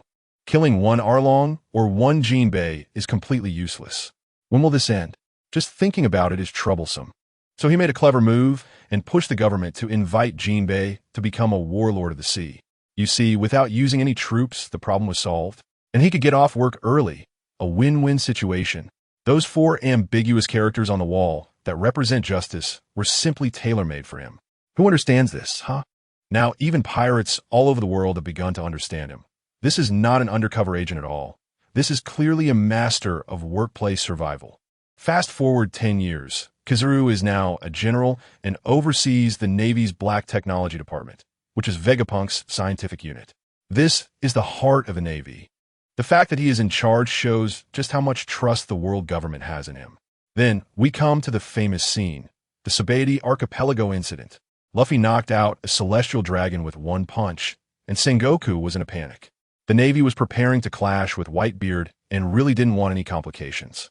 Killing one Arlong or one Jinbei is completely useless. When will this end? Just thinking about it is troublesome. So he made a clever move and pushed the government to invite Jinbei to become a warlord of the sea. You see, without using any troops, the problem was solved, and he could get off work early. A win-win situation. Those 4 ambiguous characters on the wall that represent justice were simply tailor-made for him. Who understands this, huh? Now, even pirates all over the world have begun to understand him. This is not an undercover agent at all. This is clearly a master of workplace survival. Fast forward 10 years, Kizaru is now a general and oversees the Navy's Black Technology Department, which is Vegapunk's scientific unit. This is the heart of the Navy. The fact that he is in charge shows just how much trust the world government has in him. Then, we come to the famous scene, the Sabaody Archipelago incident. Luffy knocked out a celestial dragon with one punch, and Sengoku was in a panic. The Navy was preparing to clash with Whitebeard and really didn't want any complications.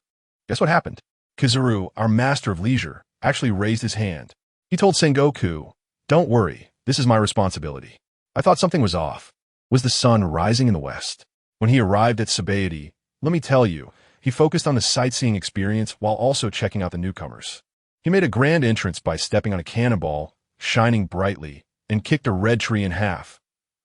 Guess what happened? Kizaru, our master of leisure, actually raised his hand. He told Sengoku, "Don't worry, this is my responsibility." I thought something was off. Was the sun rising in the west? When he arrived at Sabaody, let me tell you, he focused on the sightseeing experience while also checking out the newcomers. He made a grand entrance by stepping on a cannonball, shining brightly, and kicked a red tree in half.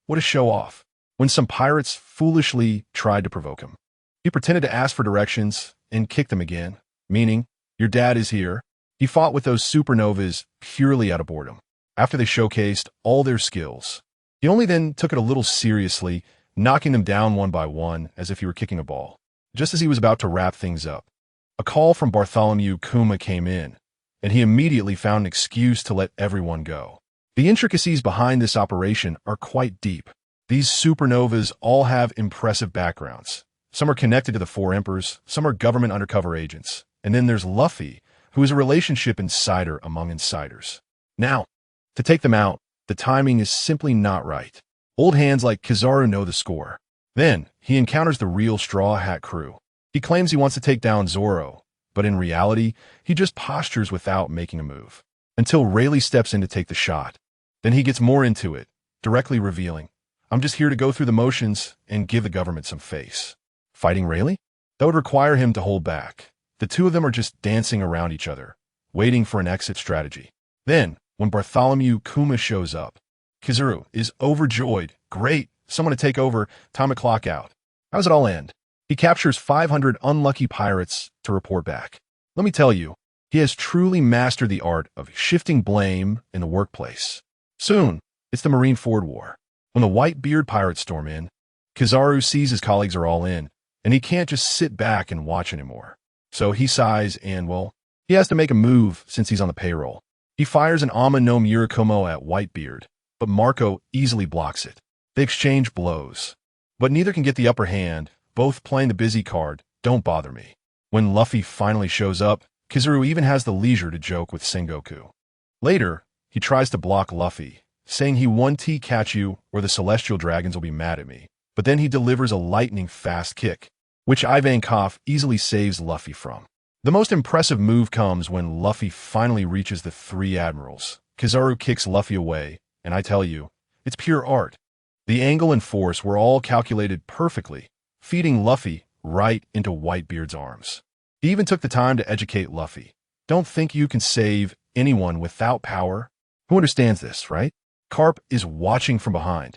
What a show-off. When some pirates foolishly tried to provoke him, he pretended to ask for directions and kicked them again, meaning, "Your dad is here." He fought with those supernovas purely out of boredom. After they showcased all their skills, he only then took it a little seriously, knocking them down one by one as if he were kicking a ball. Just as he was about to wrap things up, a call from Bartholomew Kuma came in, and he immediately found an excuse to let everyone go. The intricacies behind this operation are quite deep. These supernovas all have impressive backgrounds. Some are connected to the 4 emperors, some are government undercover agents, and then there's Luffy, who is a relationship insider among insiders. Now, to take them out, the timing is simply not right. Old hands like Kizaru know the score. Then, he encounters the real Straw Hat crew. He claims he wants to take down Zoro, but in reality, he just postures without making a move. Until Rayleigh steps in to take the shot. Then he gets more into it, directly revealing, "I'm just here to go through the motions and give the government some face." Fighting Rayleigh? That would require him to hold back. The two of them are just dancing around each other, waiting for an exit strategy. Then, when Bartholomew Kuma shows up, Kizaru is overjoyed. "Great, someone to take over, time to clock out." How does it all end? He captures 500 unlucky pirates to report back. Let me tell you, he has truly mastered the art of shifting blame in the workplace. Soon, it's the Marineford War. When the Whitebeard pirates storm in, Kizaru sees his colleagues are all in, and he can't just sit back and watch anymore. So he sighs and, well, he has to make a move since he's on the payroll. He fires an Ama no Murakumo at Whitebeard, but Marco easily blocks it. They exchange blows. But neither can get the upper hand, both playing the busy card, "Don't bother me." When Luffy finally shows up, Kizaru even has the leisure to joke with Sengoku. Later, he tries to block Luffy, saying he won't catch you or the celestial dragons will be mad at me. but then he delivers a lightning-fast kick, which Ivankov easily saves Luffy from. The most impressive move comes when Luffy finally reaches the three admirals. Kizaru kicks Luffy away, and I tell you, it's pure art. The angle and force were all calculated perfectly, feeding Luffy right into Whitebeard's arms. He even took the time to educate Luffy. Don't think you can save anyone without power. Who understands this, right? Carp is watching from behind.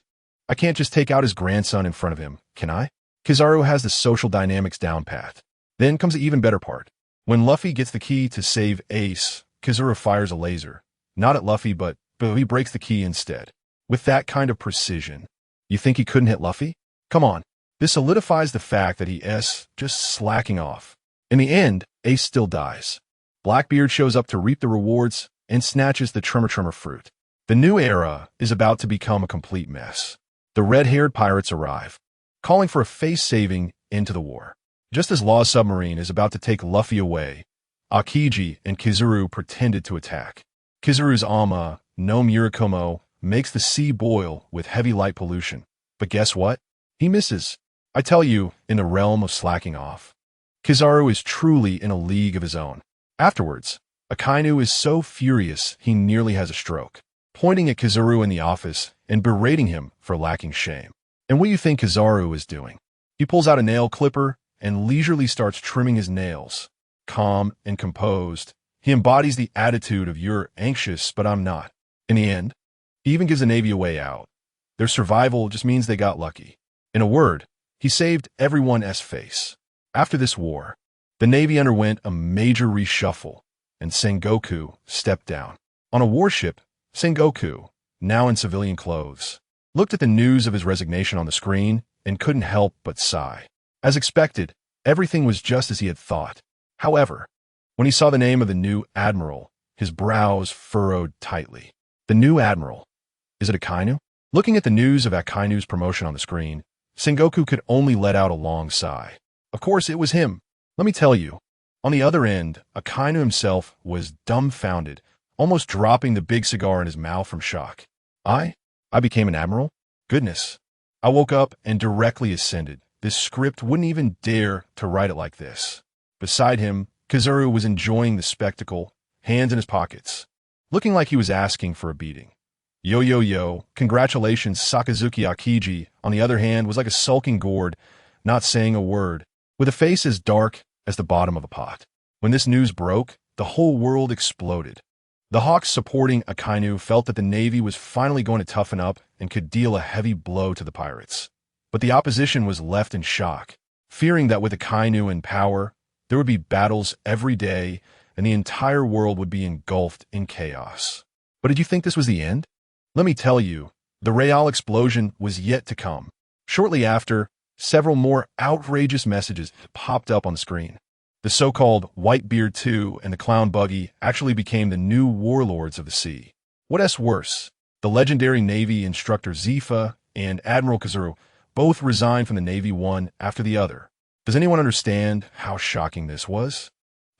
I can't just take out his grandson in front of him, can I? Kizaru has the social dynamics down pat. Then comes the even better part. When Luffy gets the key to save Ace, Kizaru fires a laser. Not at Luffy, but he breaks the key instead. With that kind of precision, you think he couldn't hit Luffy? Come on. This solidifies the fact that he is just slacking off. In the end, Ace still dies. Blackbeard shows up to reap the rewards and snatches the Tremor fruit. The new era is about to become a complete mess. The red-haired pirates arrive, calling for a face-saving end to the war. Just as Law's submarine is about to take Luffy away, Akiji and Kizaru pretended to attack. Kizaru's Ama, no Murakumo, makes the sea boil with heavy light pollution. But guess what? He misses. I tell you, in the realm of slacking off, Kizaru is truly in a league of his own. Afterwards, Akainu is so furious he nearly has a stroke, pointing at Kizaru in the office and berating him for lacking shame. And what do you think Kizaru is doing? He pulls out a nail clipper and leisurely starts trimming his nails. Calm and composed, he embodies the attitude of "you're anxious, but I'm not." In the end, he even gives the Navy a way out. Their survival just means they got lucky. In a word, he saved everyone's face. After this war, the Navy underwent a major reshuffle, and Sengoku stepped down. On a warship, Sengoku, now in civilian clothes, looked at the news of his resignation on the screen and couldn't help but sigh. As expected, everything was just as he had thought. However, when he saw the name of the new admiral, his brows furrowed tightly. The new admiral? Is it Akainu? Looking at the news of Akainu's promotion on the screen, Sengoku could only let out a long sigh. Of course, it was him. Let me tell you. On the other end, Akainu himself was dumbfounded, almost dropping the big cigar in his mouth from shock. I became an admiral? Goodness. I woke up and directly ascended. This script wouldn't even dare to write it like this. Beside him, Kizaru was enjoying the spectacle, hands in his pockets, looking like he was asking for a beating. Yo, congratulations, Sakazuki Akiji, on the other hand, was like a sulking gourd, not saying a word, with a face as dark as the bottom of a pot. When this news broke, the whole world exploded. The Hawks supporting Akainu felt that the Navy was finally going to toughen up and could deal a heavy blow to the pirates. But the opposition was left in shock, fearing that with Akainu in power, there would be battles every day and the entire world would be engulfed in chaos. But did you think this was the end? Let me tell you, the Real explosion was yet to come. Shortly after, several more outrageous messages popped up on the screen. The so-called Whitebeard 2 and the Clown Buggy actually became the new warlords of the sea. What's worse, the legendary Navy instructor Zifa and Admiral Kizaru both resigned from the Navy one after the other. Does anyone understand how shocking this was?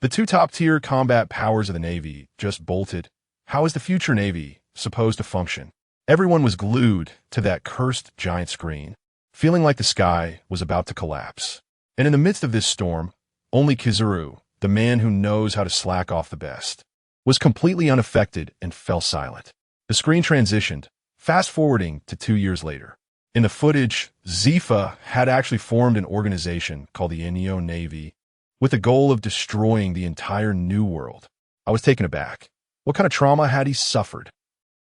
The two top-tier combat powers of the Navy just bolted. How is the future Navy supposed to function? Everyone was glued to that cursed giant screen, feeling like the sky was about to collapse. And in the midst of this storm, only Kizaru, the man who knows how to slack off the best, was completely unaffected and fell silent. The screen transitioned, fast-forwarding to 2 years later. In the footage, Zifa had actually formed an organization called the Inyo Navy with the goal of destroying the entire New World. I was taken aback. What kind of trauma had he suffered?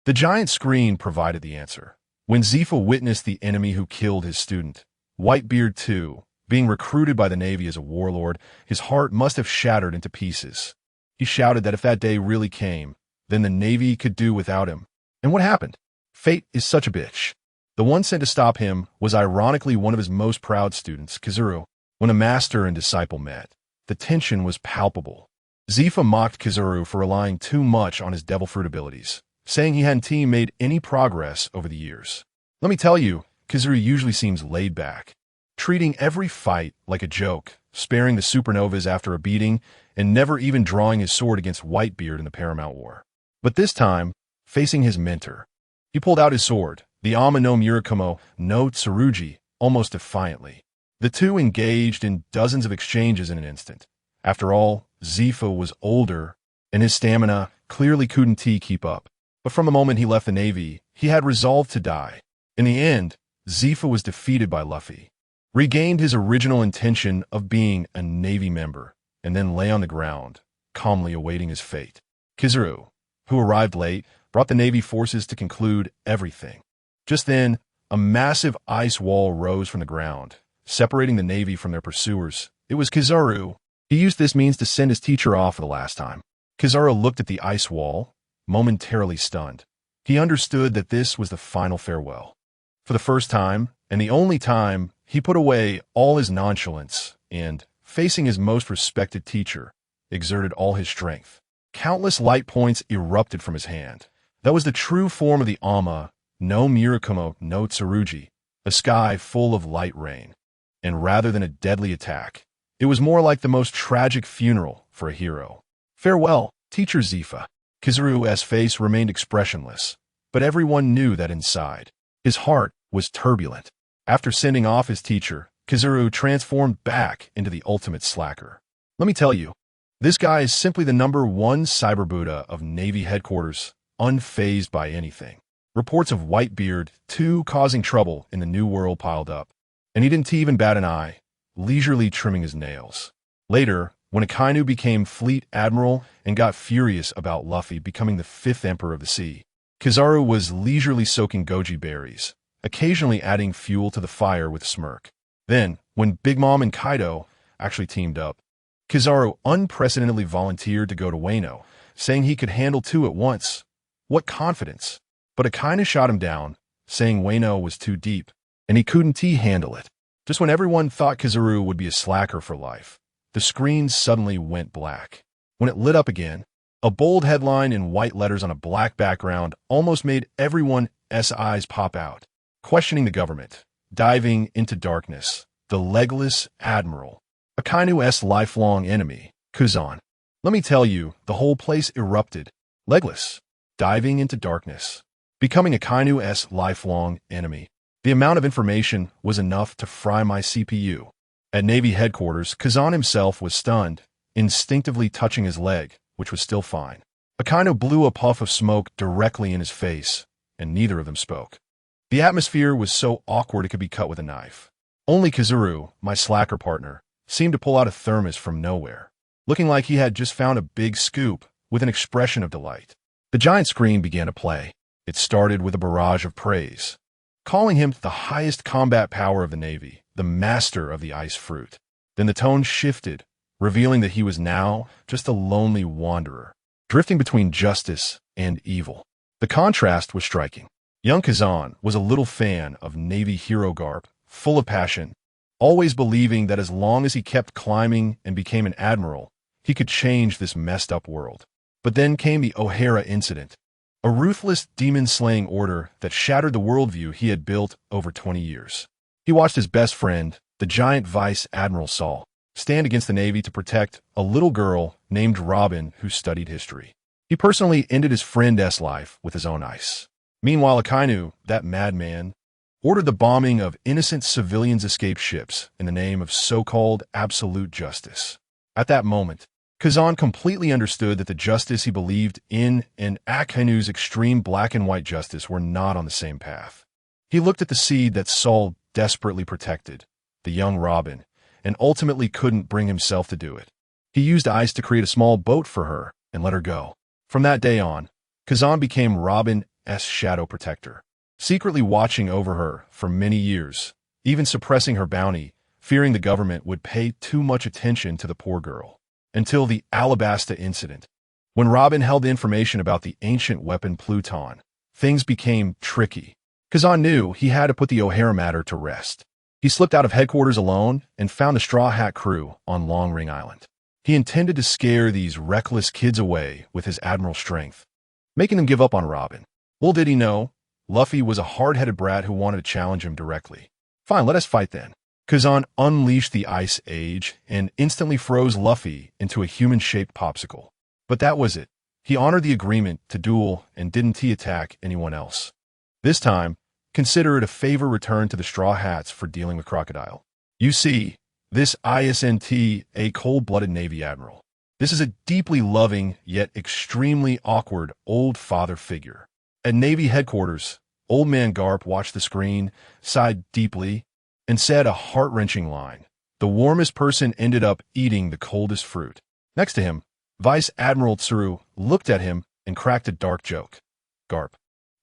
The giant screen provided the answer. When Zifa witnessed the enemy who killed his student, Whitebeard 2, being recruited by the Navy as a warlord, his heart must have shattered into pieces. He shouted that if that day really came, then the Navy could do without him. And what happened? Fate is such a bitch. The one sent to stop him was ironically one of his most proud students, Kizaru. When a master and disciple met, the tension was palpable. Zifa mocked Kizaru for relying too much on his devil fruit abilities, saying he hadn't made any progress over the years. Let me tell you, Kizaru usually seems laid back, treating every fight like a joke, sparing the supernovas after a beating, and never even drawing his sword against Whitebeard in the Paramount War. But this time, facing his mentor, he pulled out his sword, the Ama no Murakumo no Tsurugi, almost defiantly. The two engaged in dozens of exchanges in an instant. After all, Zifa was older, and his stamina clearly couldn't keep up. But from the moment he left the Navy, he had resolved to die. In the end, Zifa was defeated by Luffy, regained his original intention of being a Navy member, and then lay on the ground, calmly awaiting his fate. Kizaru, who arrived late, brought the Navy forces to conclude everything. Just then, a massive ice wall rose from the ground, separating the Navy from their pursuers. It was Kizaru. He used this means to send his teacher off for the last time. Kizaru looked at the ice wall, momentarily stunned. He understood that this was the final farewell. For the first time, and the only time, he put away all his nonchalance and, facing his most respected teacher, exerted all his strength. Countless light points erupted from his hand. That was the true form of the Ama no Mirakumo no Tsurugi, a sky full of light rain. And rather than a deadly attack, it was more like the most tragic funeral for a hero. Farewell, Teacher Zifa. Kizaru's face remained expressionless, but everyone knew that inside, his heart was turbulent. After sending off his teacher, Kizaru transformed back into the ultimate slacker. Let me tell you, this guy is simply the #1 Cyber Buddha of Navy headquarters, unfazed by anything. Reports of Whitebeard, too, causing trouble in the New World piled up, and he didn't even bat an eye, leisurely trimming his nails. Later, when Akainu became Fleet Admiral and got furious about Luffy becoming the 5th Emperor of the Sea, Kizaru was leisurely soaking goji berries, occasionally adding fuel to the fire with a smirk. Then, when Big Mom and Kaido actually teamed up, Kizaru unprecedentedly volunteered to go to Wano, saying he could handle 2 at once. What confidence! But Akainu shot him down, saying Wano was too deep, and he couldn't handle it. Just when everyone thought Kizaru would be a slacker for life, the screen suddenly went black. When it lit up again, a bold headline in white letters on a black background almost made everyone's eyes pop out. Questioning the government, diving into darkness, the legless admiral, Akainu's lifelong enemy, Kuzan. Let me tell you, the whole place erupted. Legless, diving into darkness, becoming Akainu's lifelong enemy. The amount of information was enough to fry my CPU. At Navy headquarters, Kazan himself was stunned, instinctively touching his leg, which was still fine. Akainu blew a puff of smoke directly in his face, and neither of them spoke. The atmosphere was so awkward it could be cut with a knife. Only Kizaru, my slacker partner, seemed to pull out a thermos from nowhere, looking like he had just found a big scoop, with an expression of delight. The giant screen began to play. It started with a barrage of praise, calling him the highest combat power of the Navy, the master of the ice fruit. Then the tone shifted, revealing that he was now just a lonely wanderer, drifting between justice and evil. The contrast was striking. Young Kazan was a little fan of Navy hero garb, full of passion, always believing that as long as he kept climbing and became an admiral, he could change this messed-up world. But then came the O'Hara incident, a ruthless demon-slaying order that shattered the worldview he had built over 20 years. He watched his best friend, the giant Vice Admiral Saul, stand against the Navy to protect a little girl named Robin who studied history. He personally ended his friend's life with his own ice. Meanwhile, Akainu, that madman, ordered the bombing of innocent civilians' escape ships in the name of so-called absolute justice. At that moment, Kazan completely understood that the justice he believed in and Akainu's extreme black and white justice were not on the same path. He looked at the seed that Saul desperately protected, the young Robin, and ultimately couldn't bring himself to do it. He used ice to create a small boat for her and let her go. From that day on, Kazan became Robin's shadow protector, secretly watching over her for many years, even suppressing her bounty, fearing the government would pay too much attention to the poor girl. Until the Alabasta incident. When Robin held the information about the ancient weapon Pluton, things became tricky. Kazan knew he had to put the O'Hara matter to rest. He slipped out of headquarters alone and found the Straw Hat crew on Long Ring Island. He intended to scare these reckless kids away with his admiral strength, making them give up on Robin. Little did he know, Luffy was a hard-headed brat who wanted to challenge him directly. Fine, let us fight then. Kazan unleashed the Ice Age and instantly froze Luffy into a human-shaped popsicle. But that was it. He honored the agreement to duel and didn't attack anyone else. This time, Consider it a favor returned to the Straw Hats for dealing with Crocodile. You see, this isn't a cold-blooded Navy admiral. This is a deeply loving, yet extremely awkward old father figure. At Navy headquarters, Old Man Garp watched the screen, sighed deeply, and said a heart-wrenching line. The warmest person ended up eating the coldest fruit. Next to him, Vice Admiral Tsuru looked at him and cracked a dark joke. Garp,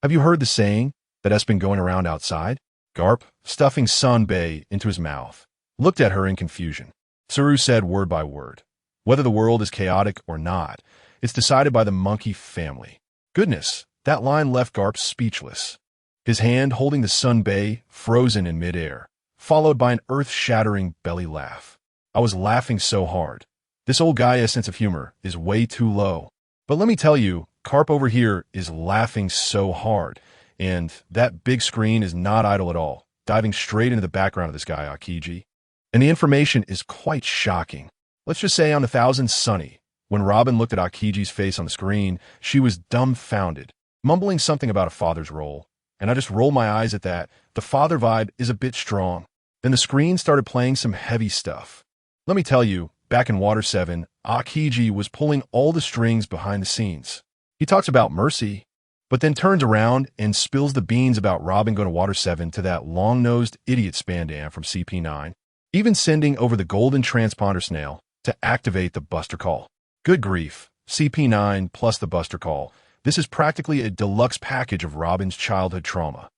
have you heard the saying that's been going around outside? Garp, stuffing Sunbae into his mouth, looked at her in confusion. Tsuru said word by word. Whether the world is chaotic or not, it's decided by the monkey family. Goodness, that line left Garp speechless. His hand holding the Sunbae frozen in midair, followed by an earth-shattering belly laugh. I was laughing so hard. This old guy's sense of humor is way too low. But let me tell you, Garp over here is laughing so hard. And that big screen is not idle at all, diving straight into the background of this guy, Akiji. And the information is quite shocking. Let's just say on 1000 Sunny, when Robin looked at Akiji's face on the screen, she was dumbfounded, mumbling something about a father's role. And I just rolled my eyes at that. The father vibe is a bit strong. Then the screen started playing some heavy stuff. Let me tell you, back in Water 7, Akiji was pulling all the strings behind the scenes. He talks about mercy, but then turns around and spills the beans about Robin going to Water 7 to that long-nosed idiot Spandam from CP9, even sending over the golden transponder snail to activate the Buster Call. Good grief, CP9 plus the Buster Call. This is practically a deluxe package of Robin's childhood trauma.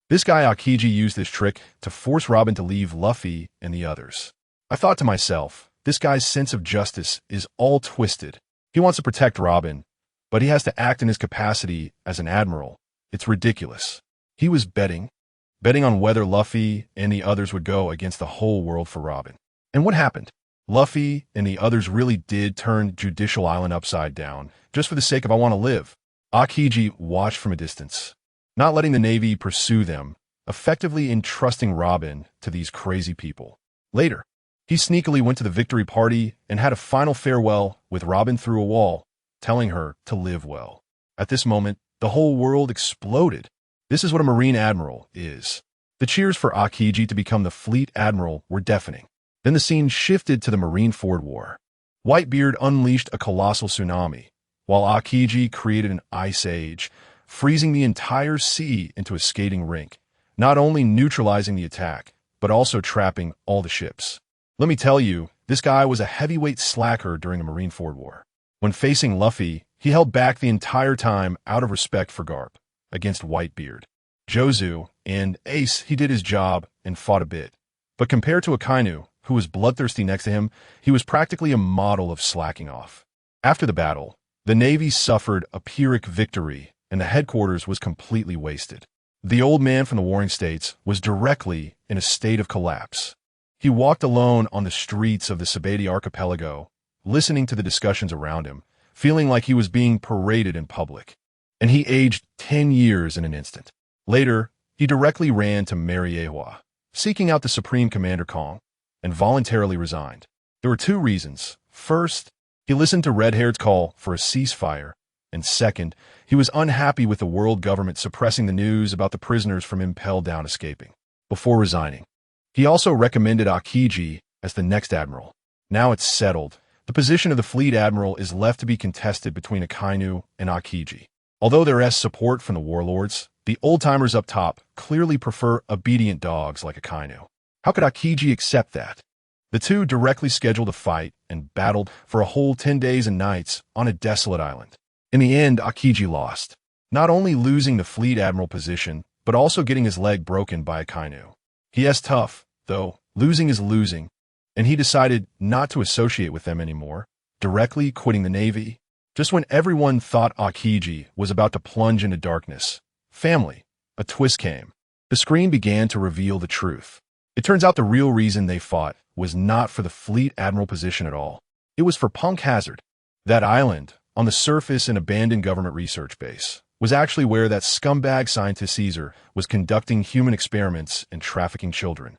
This guy Akiji used this trick to force Robin to leave Luffy and the others. I thought to myself, this guy's sense of justice is all twisted. He wants to protect Robin, but he has to act in his capacity as an admiral. It's ridiculous. He was betting on whether Luffy and the others would go against the whole world for Robin. And what happened? Luffy and the others really did turn Judicial Island upside down, just for the sake of I want to live. Akiji watched from a distance, not letting the Navy pursue them, effectively entrusting Robin to these crazy people. Later, he sneakily went to the victory party and had a final farewell with Robin through a wall, telling her to live well. At this moment, the whole world exploded. This is what a Marine Admiral is. The cheers for Akiji to become the Fleet Admiral were deafening. Then the scene shifted to the Marineford War. Whitebeard unleashed a colossal tsunami, while Akiji created an ice age, freezing the entire sea into a skating rink, not only neutralizing the attack, but also trapping all the ships. Let me tell you, this guy was a heavyweight slacker during the Marineford War. When facing Luffy, he held back the entire time out of respect for Garp against Whitebeard. Jozu and Ace, he did his job and fought a bit. But compared to Akainu, who was bloodthirsty next to him, he was practically a model of slacking off. After the battle, the Navy suffered a Pyrrhic victory and the headquarters was completely wasted. The old man from the Warring States was directly in a state of collapse. He walked alone on the streets of the Sabati archipelago, listening to the discussions around him, feeling like he was being paraded in public. And he aged 10 years in an instant. Later, he directly ran to Mariewa, seeking out the Supreme Commander Kong, and voluntarily resigned. There were two reasons. First, he listened to Red-Haired's call for a ceasefire, and second, he was unhappy with the world government suppressing the news about the prisoners from Impel Down escaping. Before resigning, he also recommended Akiji as the next admiral. Now it's settled. The position of the fleet admiral is left to be contested between Akainu and Akiji. Although there is support from the warlords, the old-timers up top clearly prefer obedient dogs like Akainu. How could Akiji accept that? The two directly scheduled a fight and battled for a whole 10 days and nights on a desolate island. In the end, Akiji lost, not only losing the fleet admiral position, but also getting his leg broken by Akainu. He is tough, though. Losing is losing, and he decided not to associate with them anymore, directly quitting the Navy. Just when everyone thought Akiji was about to plunge into darkness, family, a twist came. The screen began to reveal the truth. It turns out the real reason they fought was not for the fleet admiral position at all. It was for Punk Hazard. That island, on the surface an abandoned government research base, was actually where that scumbag scientist Caesar was conducting human experiments and trafficking children.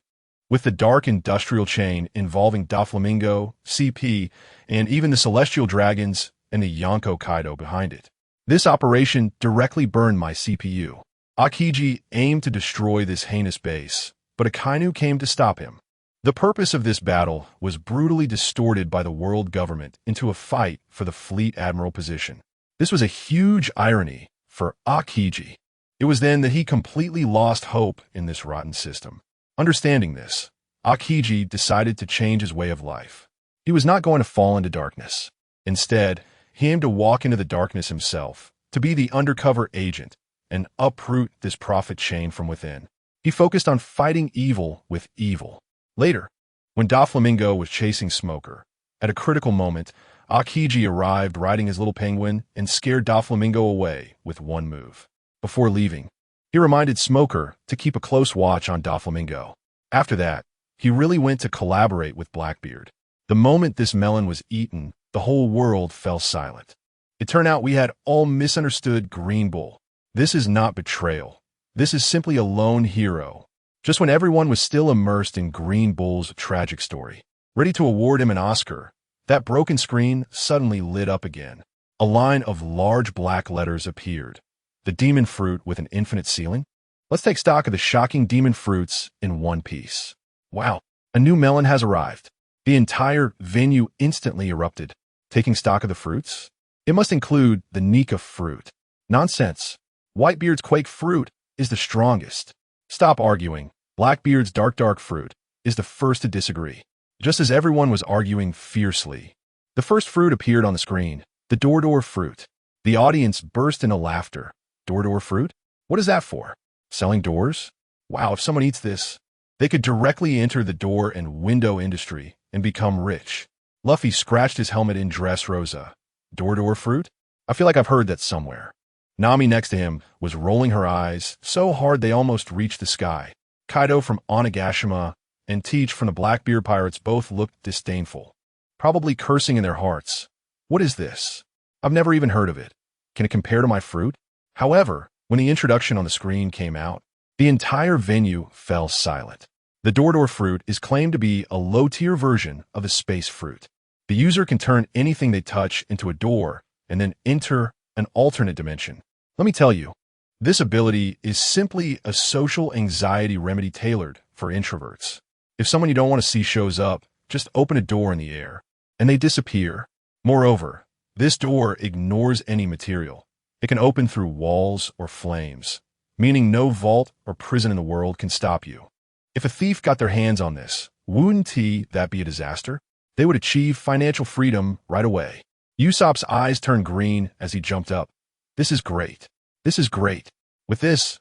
With the dark industrial chain involving Doflamingo, CP, and even the Celestial Dragons and the Yonko Kaido behind it. This operation directly burned my CPU. Aokiji aimed to destroy this heinous base, but Akainu came to stop him. The purpose of this battle was brutally distorted by the world government into a fight for the fleet admiral position. This was a huge irony for Aokiji. It was then that he completely lost hope in this rotten system. Understanding this, Aokiji decided to change his way of life. He was not going to fall into darkness. Instead, he aimed to walk into the darkness himself, to be the undercover agent, and uproot this profit chain from within. He focused on fighting evil with evil. Later, when Doflamingo was chasing Smoker, at a critical moment, Aokiji arrived riding his little penguin and scared Doflamingo away with one move. Before leaving, he reminded Smoker to keep a close watch on Doflamingo. After that, he really went to collaborate with Blackbeard. The moment this melon was eaten, the whole world fell silent. It turned out we had all misunderstood Green Bull. This is not betrayal. This is simply a lone hero. Just when everyone was still immersed in Green Bull's tragic story, ready to award him an Oscar, that broken screen suddenly lit up again. A line of large black letters appeared. The demon fruit with an infinite ceiling? Let's take stock of the shocking demon fruits in one piece. Wow, a new melon has arrived. The entire venue instantly erupted. Taking stock of the fruits? It must include the Nika fruit. Nonsense. Whitebeard's Quake fruit is the strongest. Stop arguing. Blackbeard's dark fruit is the first to disagree. Just as everyone was arguing fiercely, the first fruit appeared on the screen, the Door fruit. The audience burst into laughter. Door fruit? What is that for? Selling doors? Wow, if someone eats this, they could directly enter the door and window industry and become rich. Luffy scratched his helmet in Dressrosa. Door fruit? I feel like I've heard that somewhere. Nami next to him was rolling her eyes so hard they almost reached the sky. Kaido from Onigashima and Teach from the Blackbeard Pirates both looked disdainful, probably cursing in their hearts. What is this? I've never even heard of it. Can it compare to my fruit? However, when the introduction on the screen came out, the entire venue fell silent. The Door fruit is claimed to be a low-tier version of the space fruit. The user can turn anything they touch into a door and then enter an alternate dimension. Let me tell you, this ability is simply a social anxiety remedy tailored for introverts. If someone you don't want to see shows up, just open a door in the air, and they disappear. Moreover, this door ignores any material. It can open through walls or flames, meaning no vault or prison in the world can stop you. If a thief got their hands on this, wouldn't that be a disaster? They would achieve financial freedom right away. Usopp's eyes turned green as he jumped up. This is great. This is great. With this,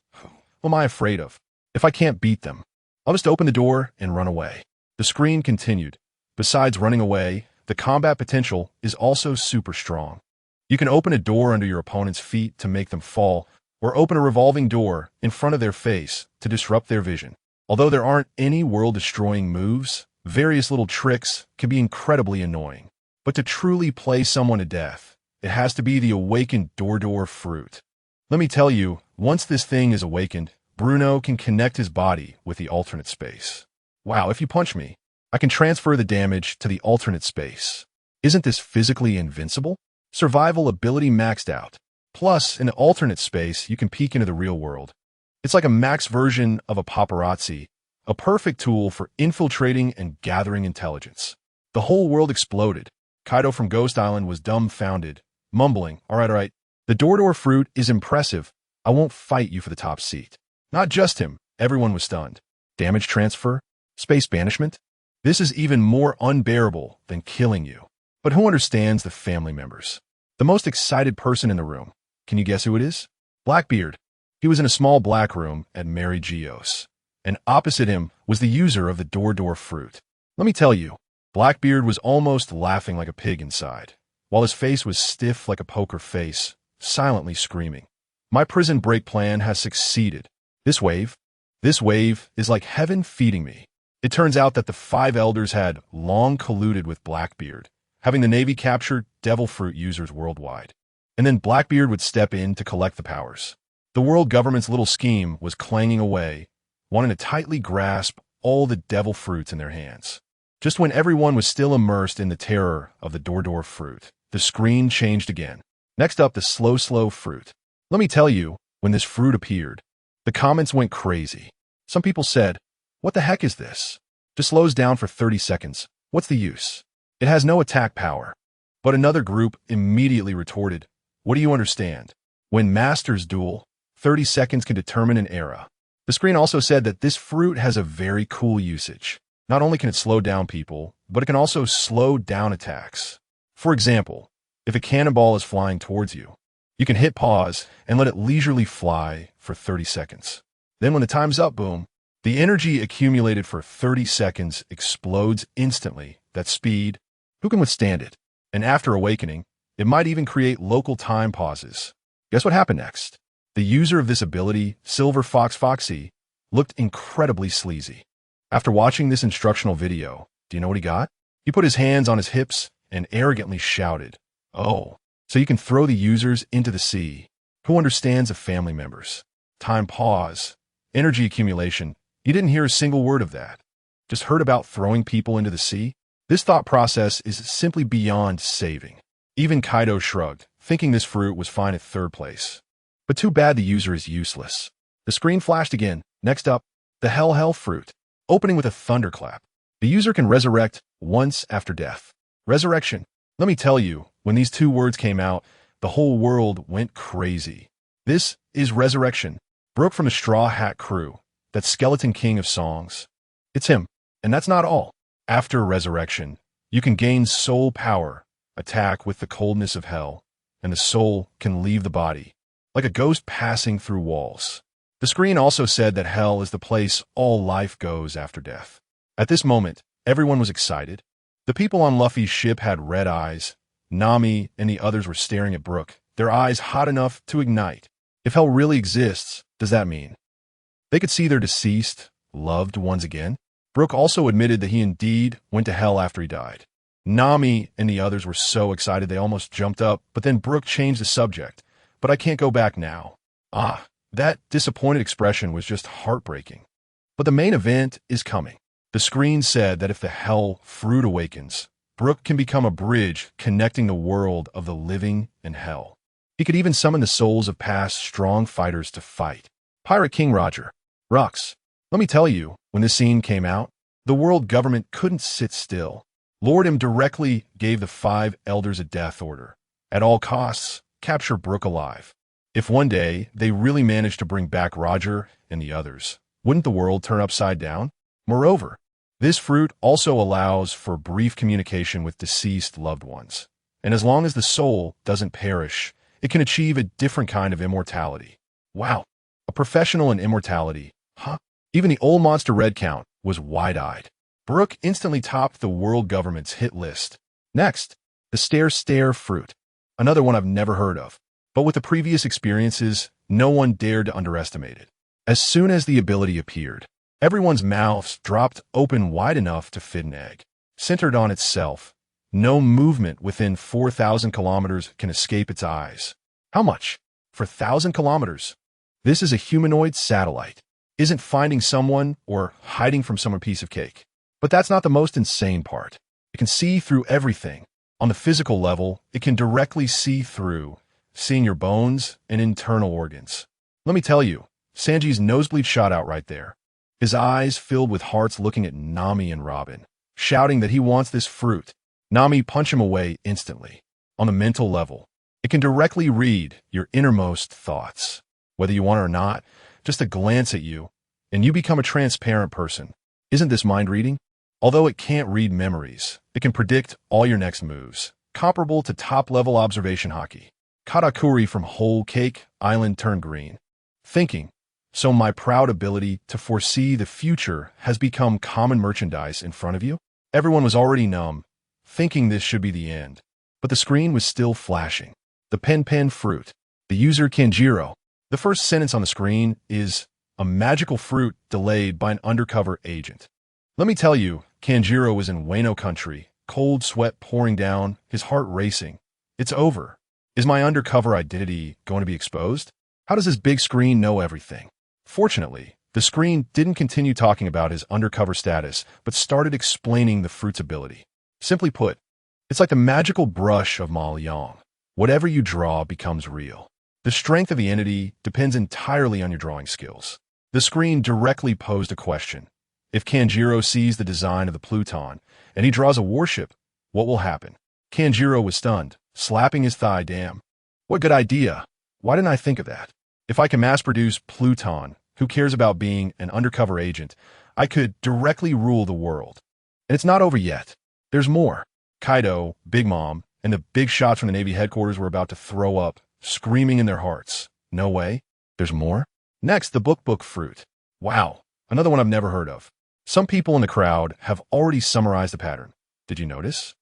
what am I afraid of? If I can't beat them, I'll just open the door and run away. The screen continued. Besides running away, the combat potential is also super strong. You can open a door under your opponent's feet to make them fall, or open a revolving door in front of their face to disrupt their vision. Although there aren't any world-destroying moves, various little tricks can be incredibly annoying. But to truly play someone to death, it has to be the awakened Door fruit. Let me tell you, once this thing is awakened, Bruno can connect his body with the alternate space. Wow, if you punch me, I can transfer the damage to the alternate space. Isn't this physically invincible? Survival ability maxed out. Plus, in the alternate space, you can peek into the real world. It's like a max version of a paparazzi, a perfect tool for infiltrating and gathering intelligence. The whole world exploded. Kaido from Ghost Island was dumbfounded, mumbling, all right, the Door fruit is impressive. I won't fight you for the top seat. Not just him, everyone was stunned. Damage transfer? Space banishment? This is even more unbearable than killing you. But who understands the family members? The most excited person in the room. Can you guess who it is? Blackbeard. He was in a small black room at Mary Geos, and opposite him was the user of the Door fruit. Let me tell you, Blackbeard was almost laughing like a pig inside, while his face was stiff like a poker face, silently screaming. My prison break plan has succeeded. This wave is like heaven feeding me. It turns out that the 5 elders had long colluded with Blackbeard, having the Navy capture devil fruit users worldwide. And then Blackbeard would step in to collect the powers. The world government's little scheme was clanging away, wanting to tightly grasp all the devil fruits in their hands. Just when everyone was still immersed in the terror of the Door fruit, the screen changed again. Next up, the slow fruit. Let me tell you, when this fruit appeared, The comments went crazy. Some people said, "What the heck is this? Just slows down for 30 seconds. What's the use? It has no attack power." But another group immediately retorted, "What do you understand? When masters duel, 30 seconds can determine an era." The screen also said that this fruit has a very cool usage. Not only can it slow down people, but it can also slow down attacks. For example, if a cannonball is flying towards you, you can hit pause and let it leisurely fly for 30 seconds. Then when the time's up, boom, the energy accumulated for 30 seconds explodes instantly. That speed, who can withstand it? And after awakening, it might even create local time pauses. Guess what happened next? The user of this ability, Silver Fox Foxy, looked incredibly sleazy. After watching this instructional video, do you know what he got? He put his hands on his hips and arrogantly shouted, "Oh, so you can throw the users into the sea. Who understands of family members? Time pause, energy accumulation." You didn't hear a single word of that. Just heard about throwing people into the sea? This thought process is simply beyond saving. Even Kaido shrugged, thinking this fruit was fine at third place. But too bad the user is useless. The screen flashed again. Next up, the Hell fruit. Opening with a thunderclap. The user can resurrect once after death. Resurrection. Let me tell you, when these two words came out, the whole world went crazy. This is resurrection. Broke from the Straw Hat crew, that skeleton king of songs. It's him. And that's not all. After resurrection, you can gain soul power, attack with the coldness of hell, and the soul can leave the body, like a ghost passing through walls. The screen also said that hell is the place all life goes after death. At this moment, everyone was excited. The people on Luffy's ship had red eyes. Nami and the others were staring at Brook, their eyes hot enough to ignite. If hell really exists, does that mean they could see their deceased, loved ones again? Brook also admitted that he indeed went to hell after he died. Nami and the others were so excited they almost jumped up, but then Brook changed the subject. "But I can't go back now." That disappointed expression was just heartbreaking. But the main event is coming. The screen said that if the Hell fruit awakens, Brook can become a bridge connecting the world of the living and hell. He could even summon the souls of past strong fighters to fight. Pirate King Roger. Rux. Let me tell you, when this scene came out, the world government couldn't sit still. Lord M directly gave the 5 elders a death order. At all costs, capture Brook alive. If one day they really managed to bring back Roger and the others, wouldn't the world turn upside down? Moreover, this fruit also allows for brief communication with deceased loved ones. And as long as the soul doesn't perish, it can achieve a different kind of immortality. Wow, a professional in immortality, huh? Even the old Monster Red count was wide-eyed. Brook instantly topped the world government's hit list. Next, the Stare fruit. Another one I've never heard of. But with the previous experiences, no one dared to underestimate it. As soon as the ability appeared, everyone's mouths dropped open wide enough to fit an egg. Centered on itself, no movement within 4,000 kilometers can escape its eyes. How much? For 1,000 kilometers? This is a humanoid satellite. Isn't finding someone or hiding from someone a piece of cake. But that's not the most insane part. It can see through everything. On the physical level, it can directly see through, seeing your bones and internal organs. Let me tell you, Sanji's nosebleed shot out right there. His eyes filled with hearts looking at Nami and Robin, shouting that he wants this fruit. Nami punched him away instantly. On the mental level, it can directly read your innermost thoughts. Whether you want it or not, just a glance at you, and you become a transparent person. Isn't this mind reading? Although it can't read memories, it can predict all your next moves, comparable to top-level observation hockey. Katakuri from Whole Cake Island turned green. Thinking, so my proud ability to foresee the future has become common merchandise in front of you? Everyone was already numb, thinking this should be the end. But the screen was still flashing. The pen fruit. The user Kanjiro. The first sentence on the screen is, a magical fruit delayed by an undercover agent. Let me tell you, Kanjiro was in Wano country, cold sweat pouring down, his heart racing. It's over. Is my undercover identity going to be exposed? How does this big screen know everything? Fortunately, the screen didn't continue talking about his undercover status, but started explaining the fruit's ability. Simply put, it's like the magical brush of Mal Yang. Whatever you draw becomes real. The strength of the entity depends entirely on your drawing skills. The screen directly posed a question. If Kanjiro sees the design of the Pluton, and he draws a warship, what will happen? Kanjiro was stunned, slapping his thigh. Damn. What good idea. Why didn't I think of that? If I can mass-produce Pluton, who cares about being an undercover agent, I could directly rule the world. And it's not over yet. There's more. Kaido, Big Mom, and the big shots from the Navy headquarters were about to throw up, screaming in their hearts. No way. There's more? Next, the book fruit. Wow, another one I've never heard of. Some people in the crowd have already summarized the pattern. Did you notice?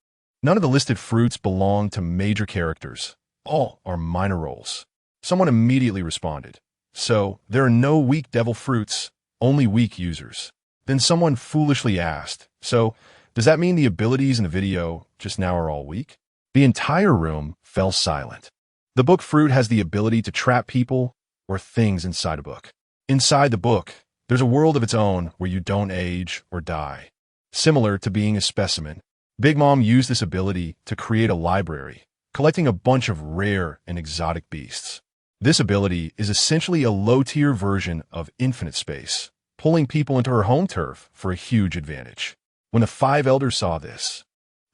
None of the listed fruits belong to major characters. All are minor roles. Someone immediately responded. So, there are no weak devil fruits, only weak users. Then someone foolishly asked, so, does that mean the abilities in the video just now are all weak? The entire room fell silent. The book fruit has the ability to trap people or things inside a book. Inside the book, there's a world of its own where you don't age or die. Similar to being a specimen, Big Mom used this ability to create a library, collecting a bunch of rare and exotic beasts. This ability is essentially a low-tier version of Infinite Space, pulling people into her home turf for a huge advantage. When the 5 elders saw this,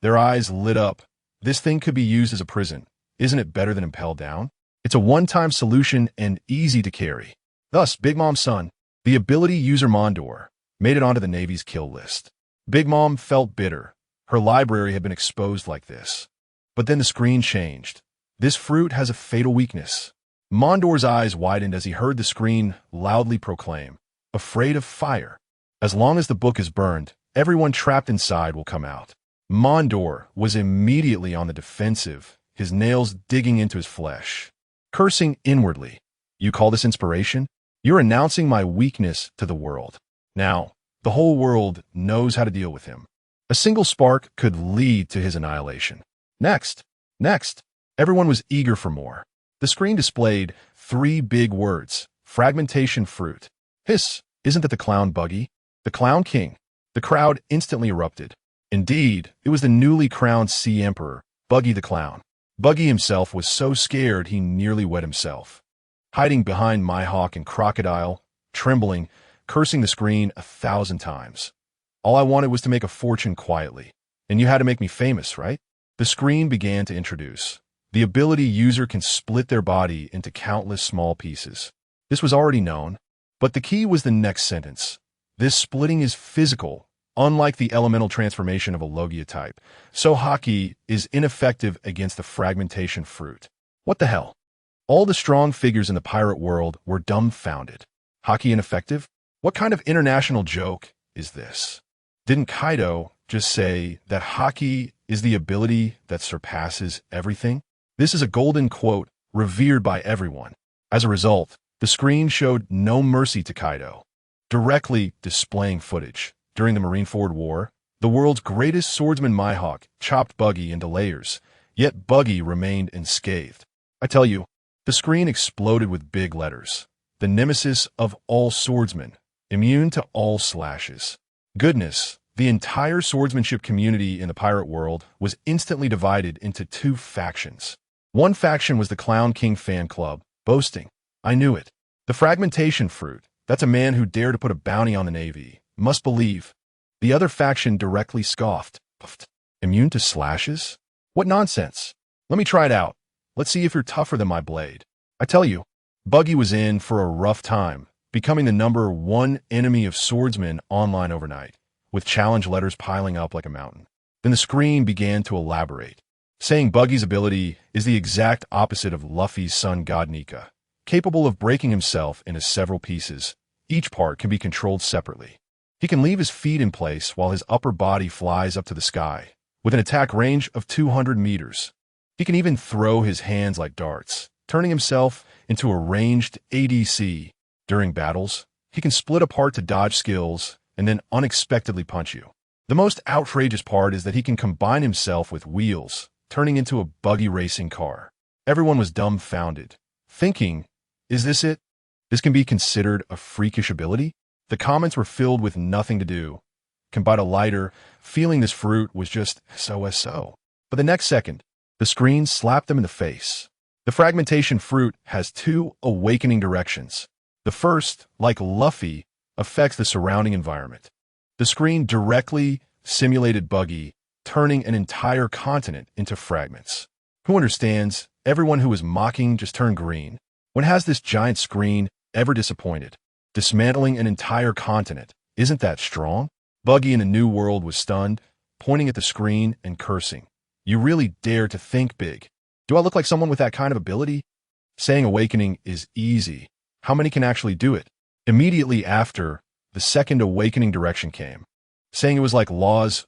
their eyes lit up. This thing could be used as a prison. Isn't it better than Impel Down? It's a one-time solution and easy to carry. Thus, Big Mom's son, the ability user Mondor, made it onto the Navy's kill list. Big Mom felt bitter. Her library had been exposed like this. But then the screen changed. This fruit has a fatal weakness. Mondor's eyes widened as he heard the screen loudly proclaim, afraid of fire. As long as the book is burned, everyone trapped inside will come out. Mondor was immediately on the defensive, his nails digging into his flesh. Cursing inwardly, you call this inspiration? You're announcing my weakness to the world. Now, the whole world knows how to deal with him. A single spark could lead to his annihilation. Next. Everyone was eager for more. The screen displayed 3 big words, fragmentation fruit. Hiss, isn't that the clown Buggy? The Clown King. The crowd instantly erupted. Indeed, it was the newly crowned Sea Emperor, Buggy the Clown. Buggy himself was so scared he nearly wet himself. Hiding behind Mihawk and Crocodile, trembling, cursing the screen 1,000 times. All I wanted was to make a fortune quietly. And you had to make me famous, right? The screen began to introduce. The ability user can split their body into countless small pieces. This was already known, but the key was the next sentence. This splitting is physical, unlike the elemental transformation of a Logia type. So Haki is ineffective against the fragmentation fruit. What the hell? All the strong figures in the pirate world were dumbfounded. Haki ineffective? What kind of international joke is this? Didn't Kaido just say that Haki is the ability that surpasses everything? This is a golden quote revered by everyone. As a result, the screen showed no mercy to Kaido, directly displaying footage. During the Marineford War, the world's greatest swordsman Mihawk chopped Buggy into layers, yet Buggy remained unscathed. I tell you, the screen exploded with big letters. The nemesis of all swordsmen, immune to all slashes. Goodness, the entire swordsmanship community in the pirate world was instantly divided into 2 factions. One faction was the Clown King fan club, boasting, I knew it. The fragmentation fruit, that's a man who dared to put a bounty on the Navy, must believe. The other faction directly scoffed. Puffed. Immune to slashes? What nonsense. Let me try it out. Let's see if you're tougher than my blade. I tell you, Buggy was in for a rough time, becoming the #1 enemy of swordsmen online overnight, with challenge letters piling up like a mountain. Then the screen began to elaborate, saying Buggy's ability is the exact opposite of Luffy's sun god Nika, capable of breaking himself into several pieces. Each part can be controlled separately. He can leave his feet in place while his upper body flies up to the sky, with an attack range of 200 meters. He can even throw his hands like darts, turning himself into a ranged ADC. During battles, he can split apart to dodge skills and then unexpectedly punch you. The most outrageous part is that he can combine himself with wheels, turning into a buggy racing car. Everyone was dumbfounded, thinking, is this it? This can be considered a freakish ability? The comments were filled with nothing to do. Can bite a lighter, feeling this fruit was just so. But the next second, the screen slapped them in the face. The fragmentation fruit has two awakening directions. The first, like Luffy, affects the surrounding environment. The screen directly simulated Buggy, turning an entire continent into fragments. Who understands? Everyone who was mocking just turned green. When has this giant screen ever disappointed? Dismantling an entire continent, isn't that strong? Buggy in the new world was stunned, pointing at the screen and cursing. You really dare to think big. Do I look like someone with that kind of ability? Saying awakening is easy. How many can actually do it? Immediately after, the second awakening direction came, saying it was like laws,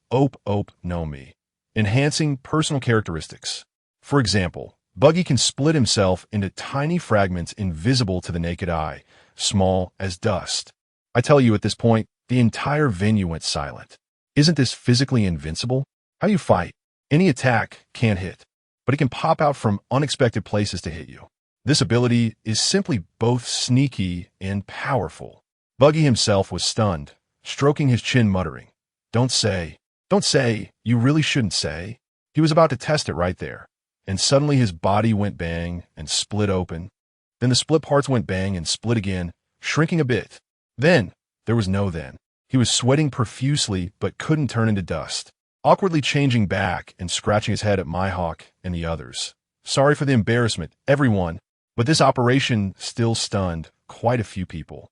no me, enhancing personal characteristics. For example, Buggy can split himself into tiny fragments invisible to the naked eye, small as dust. I tell you, at this point, the entire venue went silent. Isn't this physically invincible? How do you fight? Any attack can't hit, but it can pop out from unexpected places to hit you. This ability is simply both sneaky and powerful. Buggy himself was stunned, stroking his chin, muttering, don't say, you really shouldn't say." He was about to test it right there, and suddenly his body went bang and split open. Then the split parts went bang and split again, shrinking a bit. Then, there was no then. He was sweating profusely but couldn't turn into dust, awkwardly changing back and scratching his head at Mihawk and the others. Sorry for the embarrassment, everyone, but this operation still stunned quite a few people,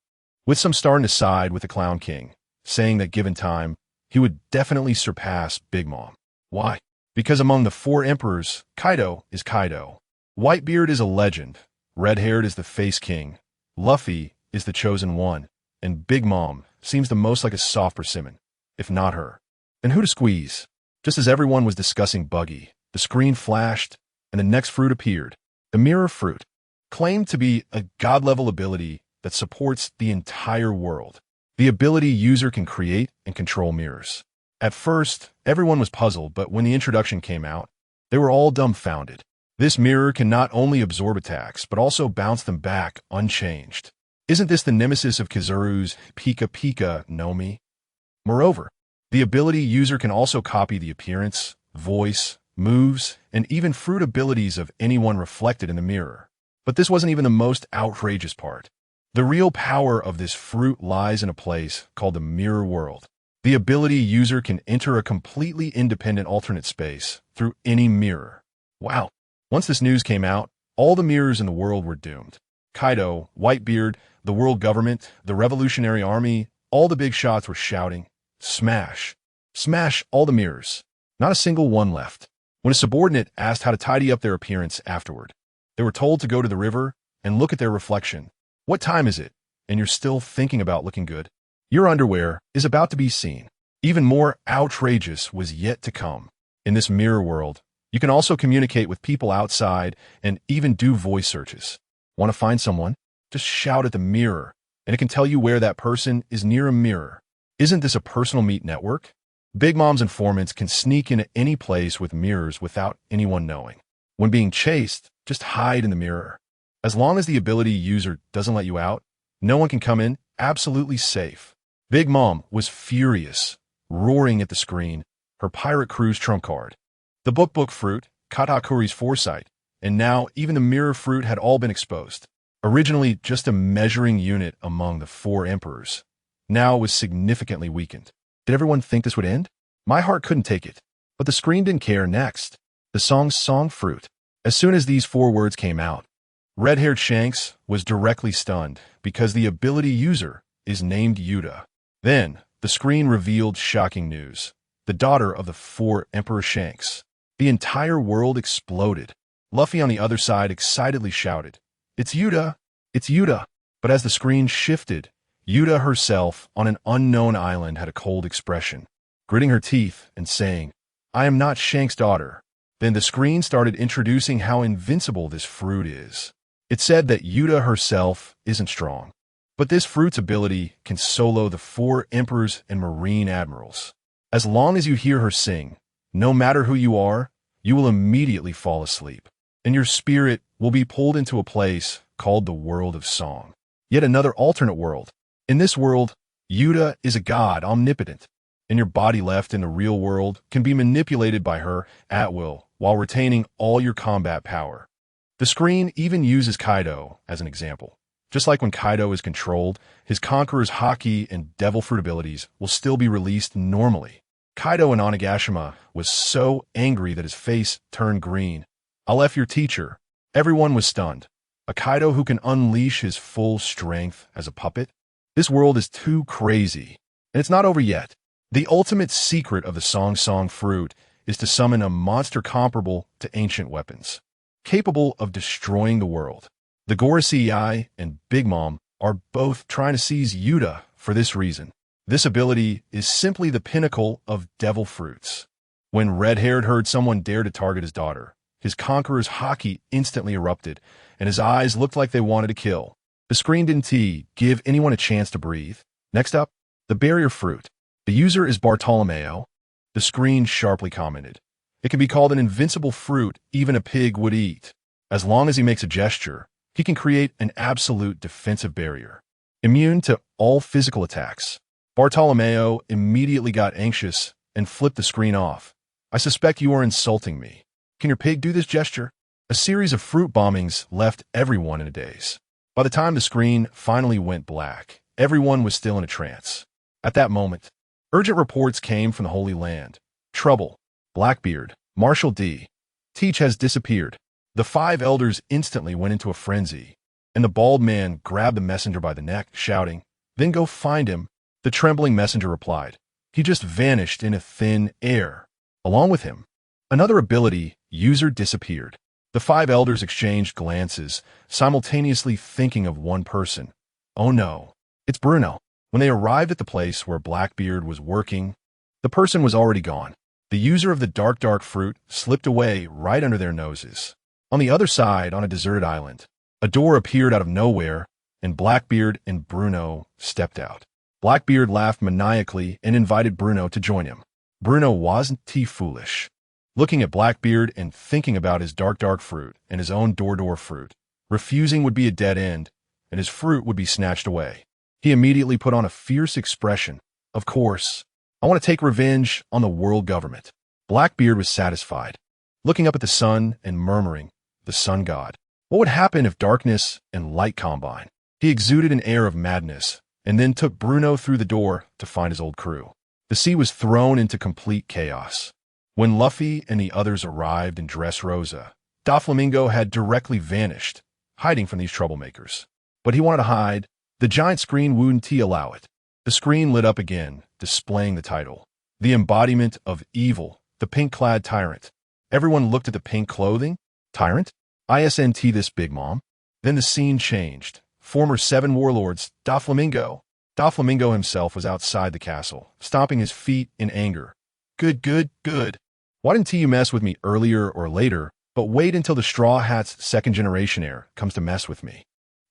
with some starting to side with the Clown King, saying that given time, he would definitely surpass Big Mom. Why? Because among the four emperors, Kaido is Kaido. Whitebeard is a legend, red-haired is the Face King, Luffy is the chosen one, and Big Mom seems the most like a soft persimmon, if not her. Then who to squeeze? Just as everyone was discussing Buggy, the screen flashed, and the next fruit appeared. The Mirror Fruit, claimed to be a god-level ability that supports the entire world. The ability user can create and control mirrors. At first, everyone was puzzled, but when the introduction came out, they were all dumbfounded. This mirror can not only absorb attacks, but also bounce them back unchanged. Isn't this the nemesis of Kizaru's Pika Pika no Mi? Moreover, the ability user can also copy the appearance, voice, moves, and even fruit abilities of anyone reflected in the mirror. But this wasn't even the most outrageous part. The real power of this fruit lies in a place called the Mirror World. The ability user can enter a completely independent alternate space through any mirror. Wow. Once this news came out, all the mirrors in the world were doomed. Kaido, Whitebeard, the world government, the Revolutionary Army, all the big shots were shouting, "Smash! Smash all the mirrors." Not a single one left. When a subordinate asked how to tidy up their appearance afterward, they were told to go to the river and look at their reflection. What time is it? And you're still thinking about looking good? Your underwear is about to be seen. Even more outrageous was yet to come. In this mirror world, you can also communicate with people outside and even do voice searches. Want to find someone? Just shout at the mirror, and it can tell you where that person is near a mirror. Isn't this a personal meat network? Big Mom's informants can sneak into any place with mirrors without anyone knowing. When being chased, just hide in the mirror. As long as the ability user doesn't let you out, no one can come in, absolutely safe. Big Mom was furious, roaring at the screen, her pirate crew's trump card. The book fruit, Katakuri's foresight, and now even the mirror fruit had all been exposed. Originally just a measuring unit among the four emperors, now it was significantly weakened. Did everyone think this would end? My heart couldn't take it, but the screen didn't care. Next, the song fruit. As soon as these four words came out, red-haired Shanks was directly stunned because the ability user is named Yuta. Then, the screen revealed shocking news. The daughter of the four Emperor Shanks. The entire world exploded. Luffy on the other side excitedly shouted, "It's Yuta! It's Yuta!" But as the screen shifted, Yuta herself on an unknown island had a cold expression, gritting her teeth and saying, "I am not Shank's daughter." Then the screen started introducing how invincible this fruit is. It said that Yuta herself isn't strong, but this fruit's ability can solo the four emperors and marine admirals. As long as you hear her sing, no matter who you are, you will immediately fall asleep, and your spirit will be pulled into a place called the World of Song. Yet another alternate world. In this world, Yuta is a god omnipotent, and your body left in the real world can be manipulated by her at will while retaining all your combat power. The screen even uses Kaido as an example. Just like when Kaido is controlled, his Conqueror's Haki and Devil Fruit abilities will still be released normally. Kaido in Onigashima was so angry that his face turned green. "I'll F your teacher." Everyone was stunned. A Kaido who can unleash his full strength as a puppet? This world is too crazy. And it's not over yet. The ultimate secret of the Song Fruit is to summon a monster comparable to ancient weapons, capable of destroying the world. The Gorosei and Big Mom are both trying to seize Yuta for this reason. This ability is simply the pinnacle of devil fruits. When Red-Haired heard someone dare to target his daughter, his Conqueror's Haki instantly erupted, and his eyes looked like they wanted to kill. The screen didn't give anyone a chance to breathe. Next up, the Barrier Fruit. The user is Bartolomeo. The screen sharply commented, "It can be called an invincible fruit even a pig would eat. As long as he makes a gesture, he can create an absolute defensive barrier, immune to all physical attacks." Bartolomeo immediately got anxious and flipped the screen off. "I suspect you are insulting me. Can your pig do this gesture?" A series of fruit bombings left everyone in a daze. By the time the screen finally went black, everyone was still in a trance. At that moment, urgent reports came from the Holy Land. "Trouble. Blackbeard, Marshal D. Teach has disappeared." The 5 elders instantly went into a frenzy, and the bald man grabbed the messenger by the neck, shouting, "Then go find him." The trembling messenger replied, "He just vanished in a thin air." Along with him, another ability user disappeared. The 5 elders exchanged glances, simultaneously thinking of one person. "Oh no, it's Bruno." When they arrived at the place where Blackbeard was working, the person was already gone. The user of the dark fruit slipped away right under their noses. On the other side, on a deserted island, a door appeared out of nowhere, and Blackbeard and Bruno stepped out. Blackbeard laughed maniacally and invited Bruno to join him. Bruno wasn't foolish. Looking at Blackbeard and thinking about his dark fruit and his own door fruit, refusing would be a dead end, and his fruit would be snatched away. He immediately put on a fierce expression. "Of course, I want to take revenge on the world government." Blackbeard was satisfied, looking up at the sun and murmuring, "The sun god. What would happen if darkness and light combine?" He exuded an air of madness, and then took Bruno through the door to find his old crew. The sea was thrown into complete chaos. When Luffy and the others arrived in Dressrosa, Doflamingo had directly vanished, hiding from these troublemakers. But he wanted to hide. The giant screen wouldn't allow it. The screen lit up again, displaying the title, "The Embodiment of Evil, the Pink-Clad Tyrant." Everyone looked at the pink clothing. Tyrant? ISNT this Big Mom? Then the scene changed. Former 7 warlords, Doflamingo. Doflamingo himself was outside the castle, stomping his feet in anger. Good. Why didn't you mess with me earlier or later, but wait until the Straw Hat's 2nd generation heir comes to mess with me?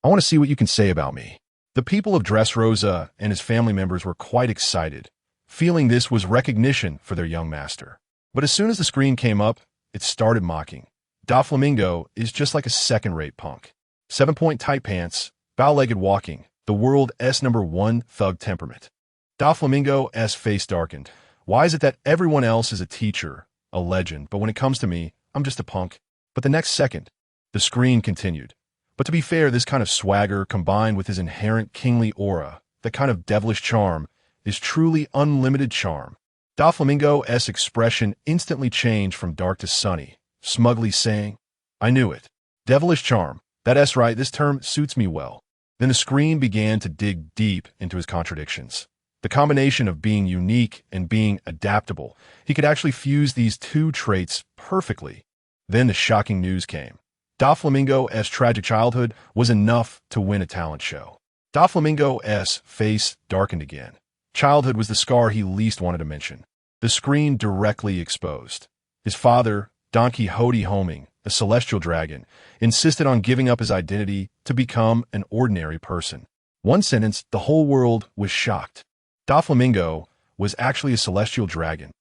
I want to see what you can say about me." The people of Dressrosa and his family members were quite excited, feeling this was recognition for their young master. But as soon as the screen came up, it started mocking. Doflamingo is just like a second-rate punk. 7-point tight pants, bow-legged walking, the world's #1 thug temperament. Doflamingo's face darkened. Why is it that everyone else is a teacher, a legend, but when it comes to me, I'm just a punk? But the next second, the screen continued. But to be fair, this kind of swagger, combined with his inherent kingly aura, that kind of devilish charm, is truly unlimited charm. Doflamingo's expression instantly changed from dark to sunny, smugly saying, "I knew it. Devilish charm. That's right, this term suits me well." Then the screen began to dig deep into his contradictions. The combination of being unique and being adaptable, he could actually fuse these 2 traits perfectly. Then the shocking news came. Doflamingo's tragic childhood was enough to win a talent show. Doflamingo's face darkened again. Childhood was the scar he least wanted to mention. The screen directly exposed. His father, Don Quixote Homing, a celestial dragon, insisted on giving up his identity to become an ordinary person. One sentence, the whole world was shocked. Doflamingo was actually a celestial dragon.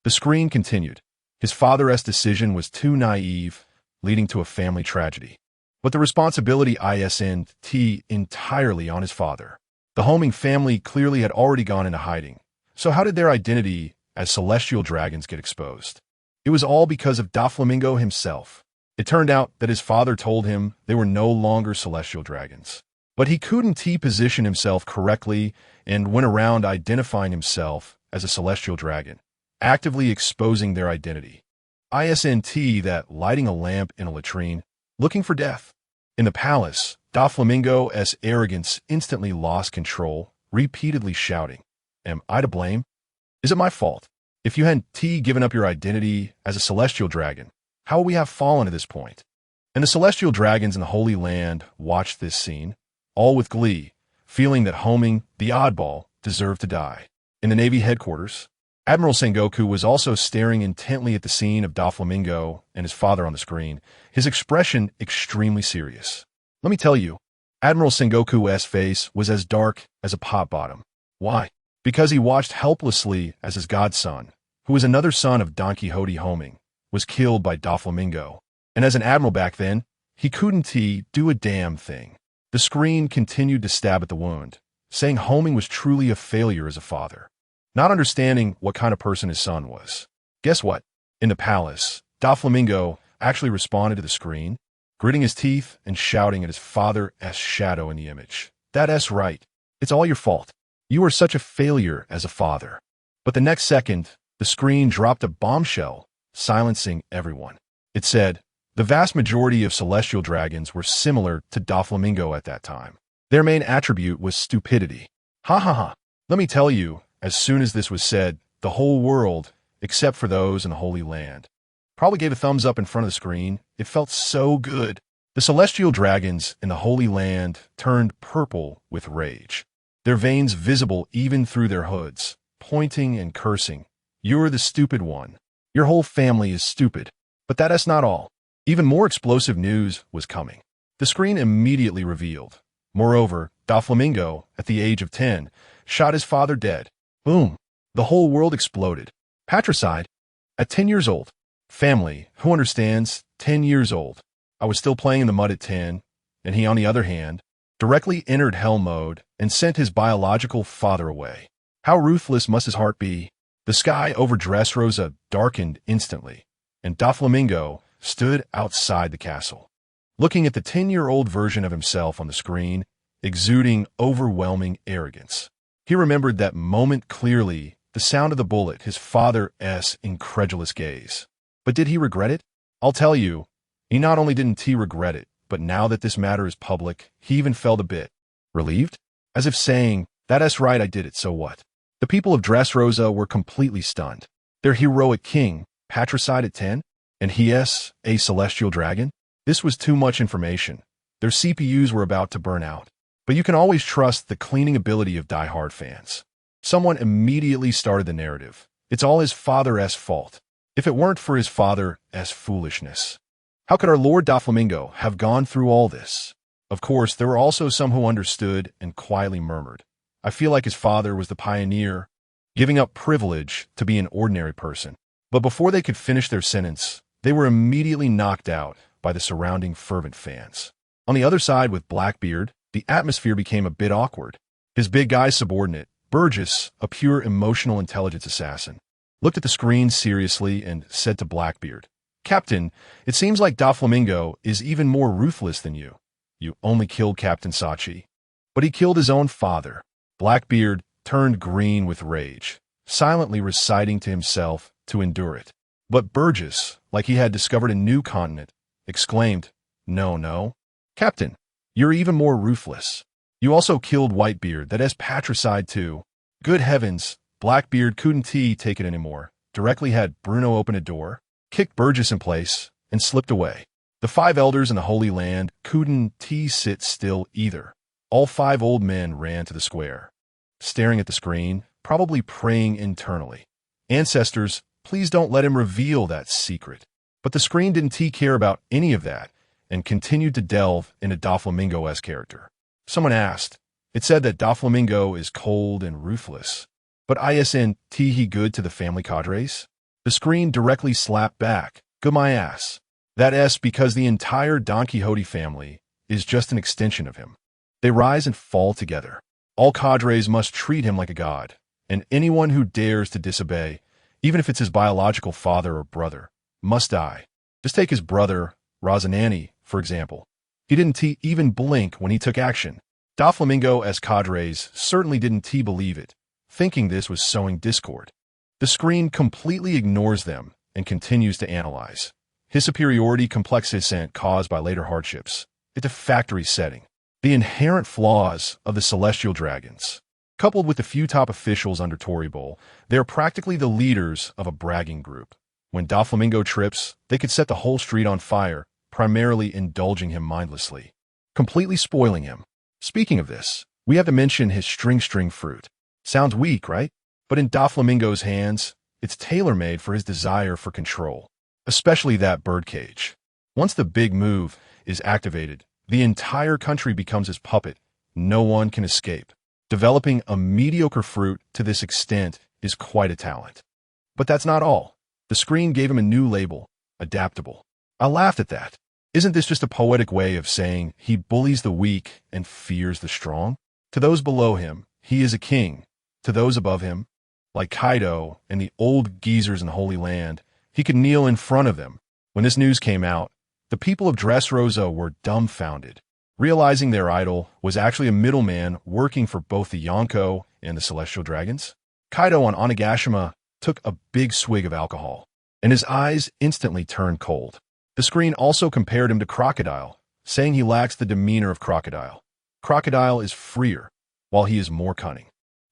The screen continued. His father's decision was too naive, leading to a family tragedy. But the responsibility isn't entirely on his father. The Homing family clearly had already gone into hiding. So how did their identity as celestial dragons get exposed? It was all because of Doflamingo himself. It turned out that his father told him they were no longer celestial dragons. But he couldn't position himself correctly and went around identifying himself as a celestial dragon, actively exposing their identity. ISNT that lighting a lamp in a latrine, looking for death. In the palace, Doflamingo's arrogance instantly lost control, repeatedly shouting, "Am I to blame? Is it my fault? If you hadn't given up your identity as a celestial dragon, how would we have fallen to this point?" And the celestial dragons in the Holy Land watched this scene, all with glee, feeling that Homing, the oddball, deserved to die. In the Navy headquarters, Admiral Sengoku was also staring intently at the scene of Doflamingo and his father on the screen, his expression extremely serious. Let me tell you, Admiral Sengoku's face was as dark as a pot bottom. Why? Because he watched helplessly as his godson, who was another son of Don Quixote Homing, was killed by Doflamingo. And as an admiral back then, he couldn't do a damn thing. The screen continued to stab at the wound, saying Homing was truly a failure as a father, not understanding what kind of person his son was. Guess what? In the palace, Doflamingo actually responded to the screen, gritting his teeth and shouting at his father's shadow in the image. "That's right. It's all your fault. You are such a failure as a father." But the next second, the screen dropped a bombshell, silencing everyone. It said, the vast majority of celestial dragons were similar to Doflamingo at that time. Their main attribute was stupidity. Ha ha ha. Let me tell you, as soon as this was said, the whole world, except for those in the Holy Land, probably gave a thumbs up in front of the screen. It felt so good. The celestial dragons in the Holy Land turned purple with rage, their veins visible even through their hoods, pointing and cursing. "You're the stupid one. Your whole family is stupid." But that's not all. Even more explosive news was coming. The screen immediately revealed. Moreover, Doflamingo, at the age of 10, shot his father dead. Boom. The whole world exploded. Patricide. At 10 years old. Family, who understands? 10 years old. I was still playing in the mud at 10, and he, on the other hand, directly entered hell mode and sent his biological father away. How ruthless must his heart be? The sky over Dressrosa darkened instantly, and Doflamingo stood outside the castle, looking at the 10-year-old version of himself on the screen, exuding overwhelming arrogance. He remembered that moment clearly, the sound of the bullet, his father's incredulous gaze. But did he regret it? I'll tell you, he not only didn't regret it, but now that this matter is public, he even felt a bit relieved, as if saying, "That's right, I did it, so what?" The people of Dressrosa were completely stunned. Their heroic king, patricide at 10, and he-s a celestial dragon? This was too much information. Their CPUs were about to burn out. But you can always trust the cleaning ability of die-hard fans. Someone immediately started the narrative. It's all his father's fault. If it weren't for his father's foolishness, how could our Lord Doflamingo have gone through all this? Of course, there were also some who understood and quietly murmured, "I feel like his father was the pioneer, giving up privilege to be an ordinary person." But before they could finish their sentence, they were immediately knocked out by the surrounding fervent fans. On the other side with Blackbeard, the atmosphere became a bit awkward. His big guy's subordinate, Burgess, a pure emotional intelligence assassin, looked at the screen seriously and said to Blackbeard, "Captain, it seems like Doflamingo is even more ruthless than you. You only killed Captain Sachi, but he killed his own father." Blackbeard turned green with rage, silently reciting to himself to endure it. But Burgess, like he had discovered a new continent, exclaimed, "No, no. Captain, you're even more ruthless. You also killed Whitebeard, that is patricide too." Good heavens, Blackbeard couldn't take it anymore, directly had Bruno open a door, kicked Burgess in place, and slipped away. The 5 elders in the Holy Land couldn't sit still either. All 5 old men ran to the square, staring at the screen, probably praying internally. "Ancestors, please don't let him reveal that secret." But the screen didn't care about any of that and continued to delve into Doflamingo's character. Someone asked. It said that Doflamingo is cold and ruthless. But isn't he good to the family cadres? The screen directly slapped back. "Good my ass. That's because the entire Don Quixote family is just an extension of him. They rise and fall together. All cadres must treat him like a god, and anyone who dares to disobey, even if it's his biological father or brother, must die. Just take his brother, Razanani, for example. He didn't even blink when he took action. Doflamingo as cadres certainly didn't believe it, thinking this was sowing discord. The screen completely ignores them and continues to analyze. His superiority complex descent caused by later hardships. It's a factory setting. The inherent flaws of the Celestial Dragons. Coupled with the few top officials under Toribol, they are practically the leaders of a bragging group. When Doflamingo trips, they could set the whole street on fire, primarily indulging him mindlessly, completely spoiling him. Speaking of this, we have to mention his string fruit. Sounds weak, right? But in Doflamingo's hands, it's tailor-made for his desire for control, especially that birdcage. Once the big move is activated, the entire country becomes his puppet. No one can escape. Developing a mediocre fruit to this extent is quite a talent. But that's not all. The screen gave him a new label, adaptable. I laughed at that. Isn't this just a poetic way of saying he bullies the weak and fears the strong? To those below him, he is a king. To those above him, like Kaido and the old geezers in Holy Land, he could kneel in front of them. When this news came out, the people of Dressrosa were dumbfounded, realizing their idol was actually a middleman working for both the Yonko and the Celestial Dragons. Kaido on Onigashima took a big swig of alcohol, and his eyes instantly turned cold. The screen also compared him to Crocodile, saying he lacks the demeanor of Crocodile. Crocodile is freer, while he is more cunning.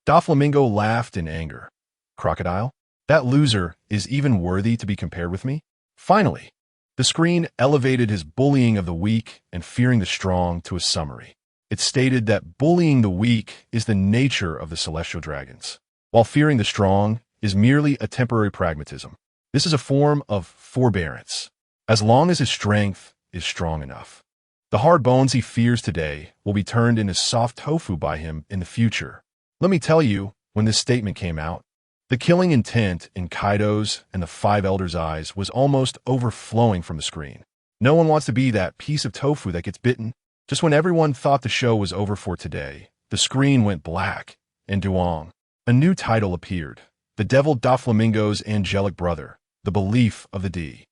Doflamingo laughed in anger. Crocodile? That loser is even worthy to be compared with me? Finally, the screen elevated his bullying of the weak and fearing the strong to a summary. It stated that bullying the weak is the nature of the Celestial Dragons, while fearing the strong is merely a temporary pragmatism. This is a form of forbearance, as long as his strength is strong enough. The hard bones he fears today will be turned into soft tofu by him in the future. Let me tell you, when this statement came out, the killing intent in Kaido's and the Five Elders' eyes was almost overflowing from the screen. No one wants to be that piece of tofu that gets bitten. Just when everyone thought the show was over for today, the screen went black, and Duong. A new title appeared. The Devil Doflamingo's Angelic Brother, The Belief of the D.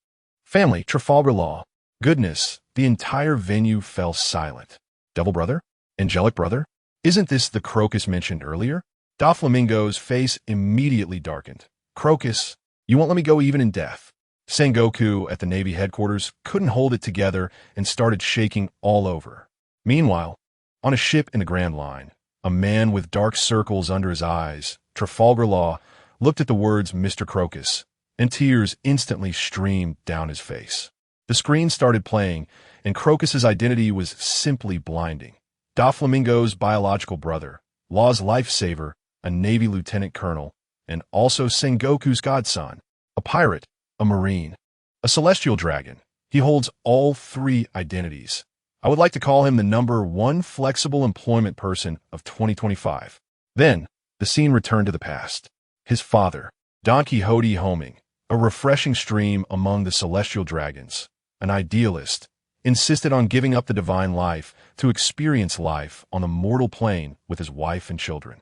Family, Trafalgar Law. Goodness, the entire venue fell silent. Devil Brother? Angelic Brother? Isn't this the Crocus mentioned earlier? Doflamingo's face immediately darkened. Crocus, you won't let me go even in death. Sengoku at the Navy headquarters couldn't hold it together and started shaking all over. Meanwhile, on a ship in the Grand Line, a man with dark circles under his eyes, Trafalgar Law, looked at the words Mr. Crocus, and tears instantly streamed down his face. The screen started playing, and Crocus's identity was simply blinding. Doflamingo's biological brother, Law's lifesaver, a Navy lieutenant colonel, and also Sengoku's godson, a pirate, a marine, a celestial dragon. He holds all three identities. I would like to call him the #1 flexible employment person of 2025. Then, the scene returned to the past. His father, Don Quixote homing, a refreshing stream among the celestial dragons, an idealist, insisted on giving up the divine life to experience life on the mortal plane with his wife and children.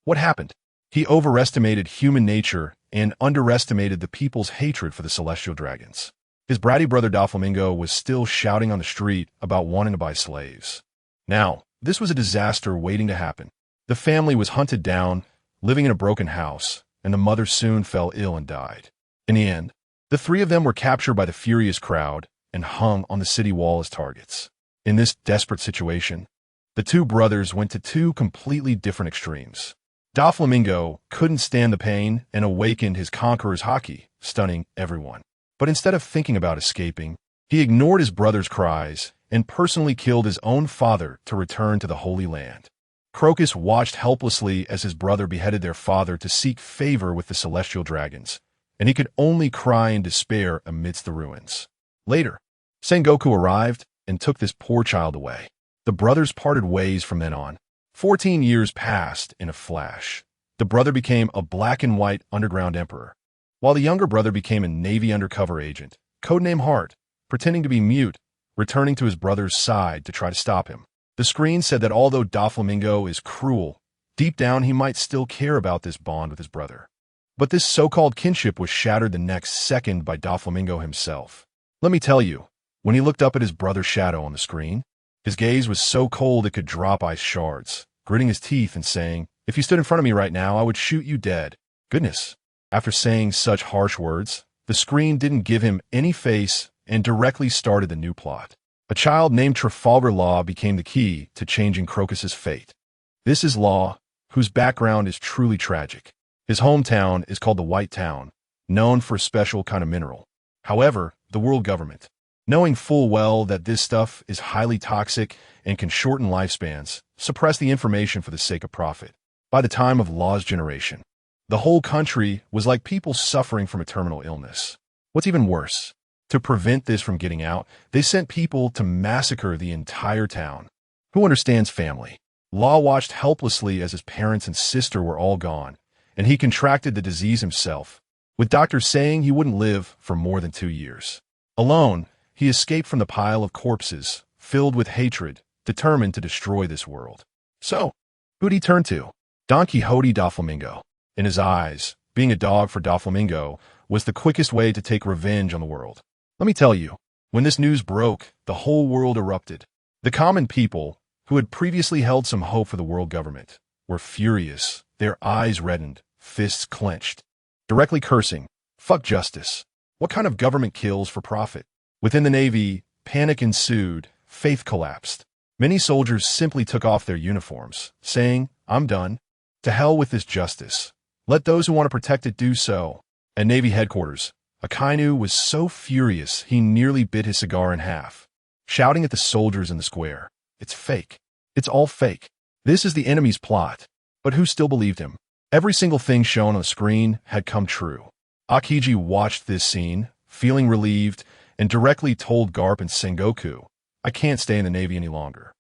What happened? He overestimated human nature and underestimated the people's hatred for the celestial dragons. His bratty brother Doflamingo was still shouting on the street about wanting to buy slaves. Now, this was a disaster waiting to happen. The family was hunted down, living in a broken house, and the mother soon fell ill and died. In the end, the three of them were captured by the furious crowd and hung on the city wall as targets. In this desperate situation, the two brothers went to two completely different extremes. Doflamingo couldn't stand the pain and awakened his conqueror's haki, stunning everyone. But instead of thinking about escaping, he ignored his brother's cries and personally killed his own father to return to the Holy Land. Crocus watched helplessly as his brother beheaded their father to seek favor with the celestial dragons, and he could only cry in despair amidst the ruins. Later, Sengoku arrived and took this poor child away. The brothers parted ways from then on. 14 years passed in a flash. The brother became a black and white underground emperor, while the younger brother became a Navy undercover agent, codename Heart, pretending to be mute, returning to his brother's side to try to stop him. The screen said that although Doflamingo is cruel, deep down he might still care about this bond with his brother. But this so-called kinship was shattered the next second by Doflamingo himself. Let me tell you, When he looked up at his brother's shadow on the screen, his gaze was so cold it could drop ice shards, gritting his teeth and saying, "If you stood in front of me right now, I would shoot you dead." Goodness. After saying such harsh words, the screen didn't give him any face and directly started the new plot. A child named Trafalgar Law became the key to changing Crocus's fate. This is Law, whose background is truly tragic. His hometown is called the White Town, known for a special kind of mineral. However, the world government, knowing full well that this stuff is highly toxic and can shorten lifespans, suppressed the information for the sake of profit. By the time of Law's generation, the whole country was like people suffering from a terminal illness. What's even worse, to prevent this from getting out, they sent people to massacre the entire town. Who understands family? Law watched helplessly as his parents and sister were all gone, and he contracted the disease himself, with doctors saying he wouldn't live for more than 2 years. Alone, he escaped from the pile of corpses, filled with hatred, determined to destroy this world. So, who'd he turn to? Don Quixote Doflamingo. In his eyes, being a dog for Doflamingo was the quickest way to take revenge on the world. Let me tell you, when this news broke, the whole world erupted. The common people, who had previously held some hope for the world government, were furious, their eyes reddened, fists clenched, directly cursing, "Fuck justice. What kind of government kills for profit?" Within the Navy, panic ensued, faith collapsed. Many soldiers simply took off their uniforms, saying, "I'm done. To hell with this justice. Let those who want to protect it do so." At Navy headquarters, Akainu was so furious he nearly bit his cigar in half, shouting at the soldiers in the square, "It's fake. It's all fake. This is the enemy's plot." But who still believed him? Every single thing shown on the screen had come true. Akiji watched this scene, feeling relieved, and directly told Garp and Sengoku, "I can't stay in the Navy any longer."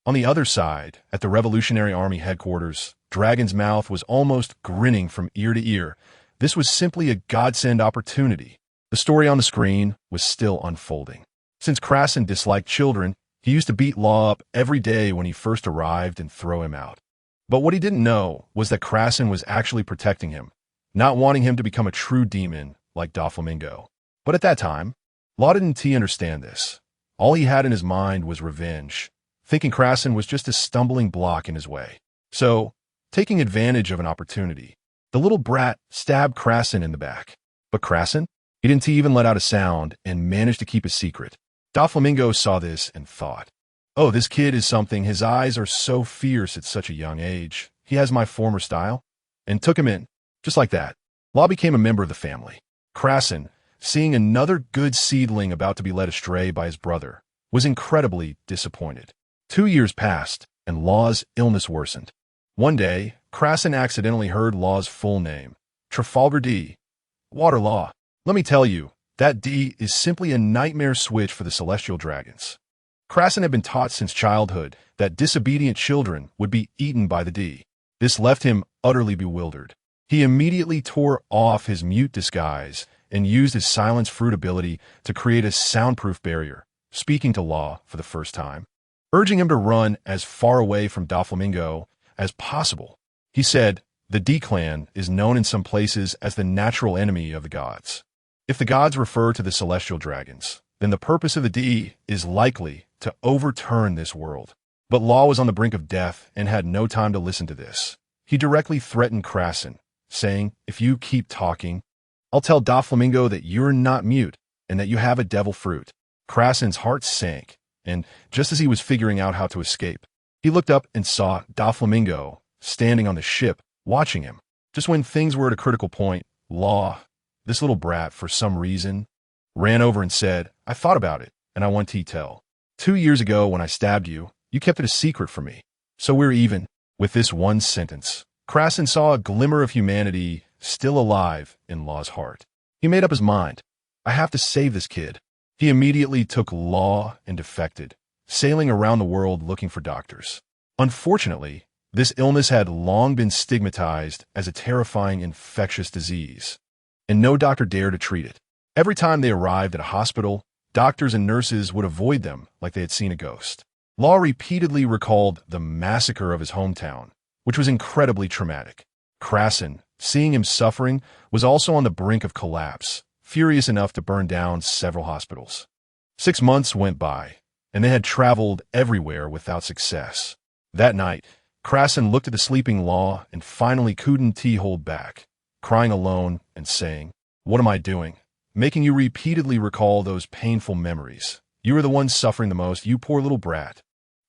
On the other side, at the Revolutionary Army headquarters, Dragon's mouth was almost grinning from ear to ear. This was simply a godsend opportunity. The story on the screen was still unfolding. Since Krasen disliked children, he used to beat Law up every day when he first arrived and throw him out. But what he didn't know was that Krasen was actually protecting him, not wanting him to become a true demon like Doflamingo. But at that time, Law didn't understand this. All he had in his mind was revenge, thinking Krasen was just a stumbling block in his way. So, taking advantage of an opportunity, the little brat stabbed Krasen in the back. But Krasen? He didn't even let out a sound and managed to keep his secret. Doflamingo saw this and thought, "Oh, this kid is something. His eyes are so fierce at such a young age. He has my former style." And took him in. Just like that, Law became a member of the family. Krasen, seeing another good seedling about to be led astray by his brother, was incredibly disappointed. 2 years passed, and Law's illness worsened. One day, Krasen accidentally heard Law's full name, Trafalgar D. Water Law. Let me tell you, that D is simply a nightmare switch for the celestial dragons. Krasen had been taught since childhood that disobedient children would be eaten by the D. This left him utterly bewildered. He immediately tore off his mute disguise and used his silence fruit ability to create a soundproof barrier, speaking to Law for the first time, urging him to run as far away from Doflamingo as possible. He said, "The D-clan is known in some places as the natural enemy of the gods. If the gods refer to the celestial dragons, then the purpose of the D is likely to overturn this world." But Law was on the brink of death and had no time to listen to this. He directly threatened Krasen, saying, "If you keep talking, I'll tell Doflamingo that you're not mute and that you have a devil fruit." Krasen's heart sank, and just as he was figuring out how to escape, he looked up and saw Doflamingo standing on the ship, watching him. Just when things were at a critical point, Law, this little brat, for some reason, ran over and said, "I thought about it, and I want to tell. 2 years ago when I stabbed you, you kept it a secret from me. So we're even." With this one sentence, Krasen saw a glimmer of humanity still alive in Law's heart. He made up his mind. "I have to save this kid." He immediately took Law and defected, sailing around the world looking for doctors. Unfortunately, this illness had long been stigmatized as a terrifying infectious disease, and no doctor dared to treat it. Every time they arrived at a hospital, doctors and nurses would avoid them like they had seen a ghost. Law repeatedly recalled the massacre of his hometown, which was incredibly traumatic. Krasen, seeing him suffering, was also on the brink of collapse, furious enough to burn down several hospitals. 6 months went by, and they had traveled everywhere without success. That night, Krasen looked at the sleeping Law and finally couldn't hold back, crying alone and saying, "What am I doing? Making you repeatedly recall those painful memories. You were the one suffering the most, you poor little brat."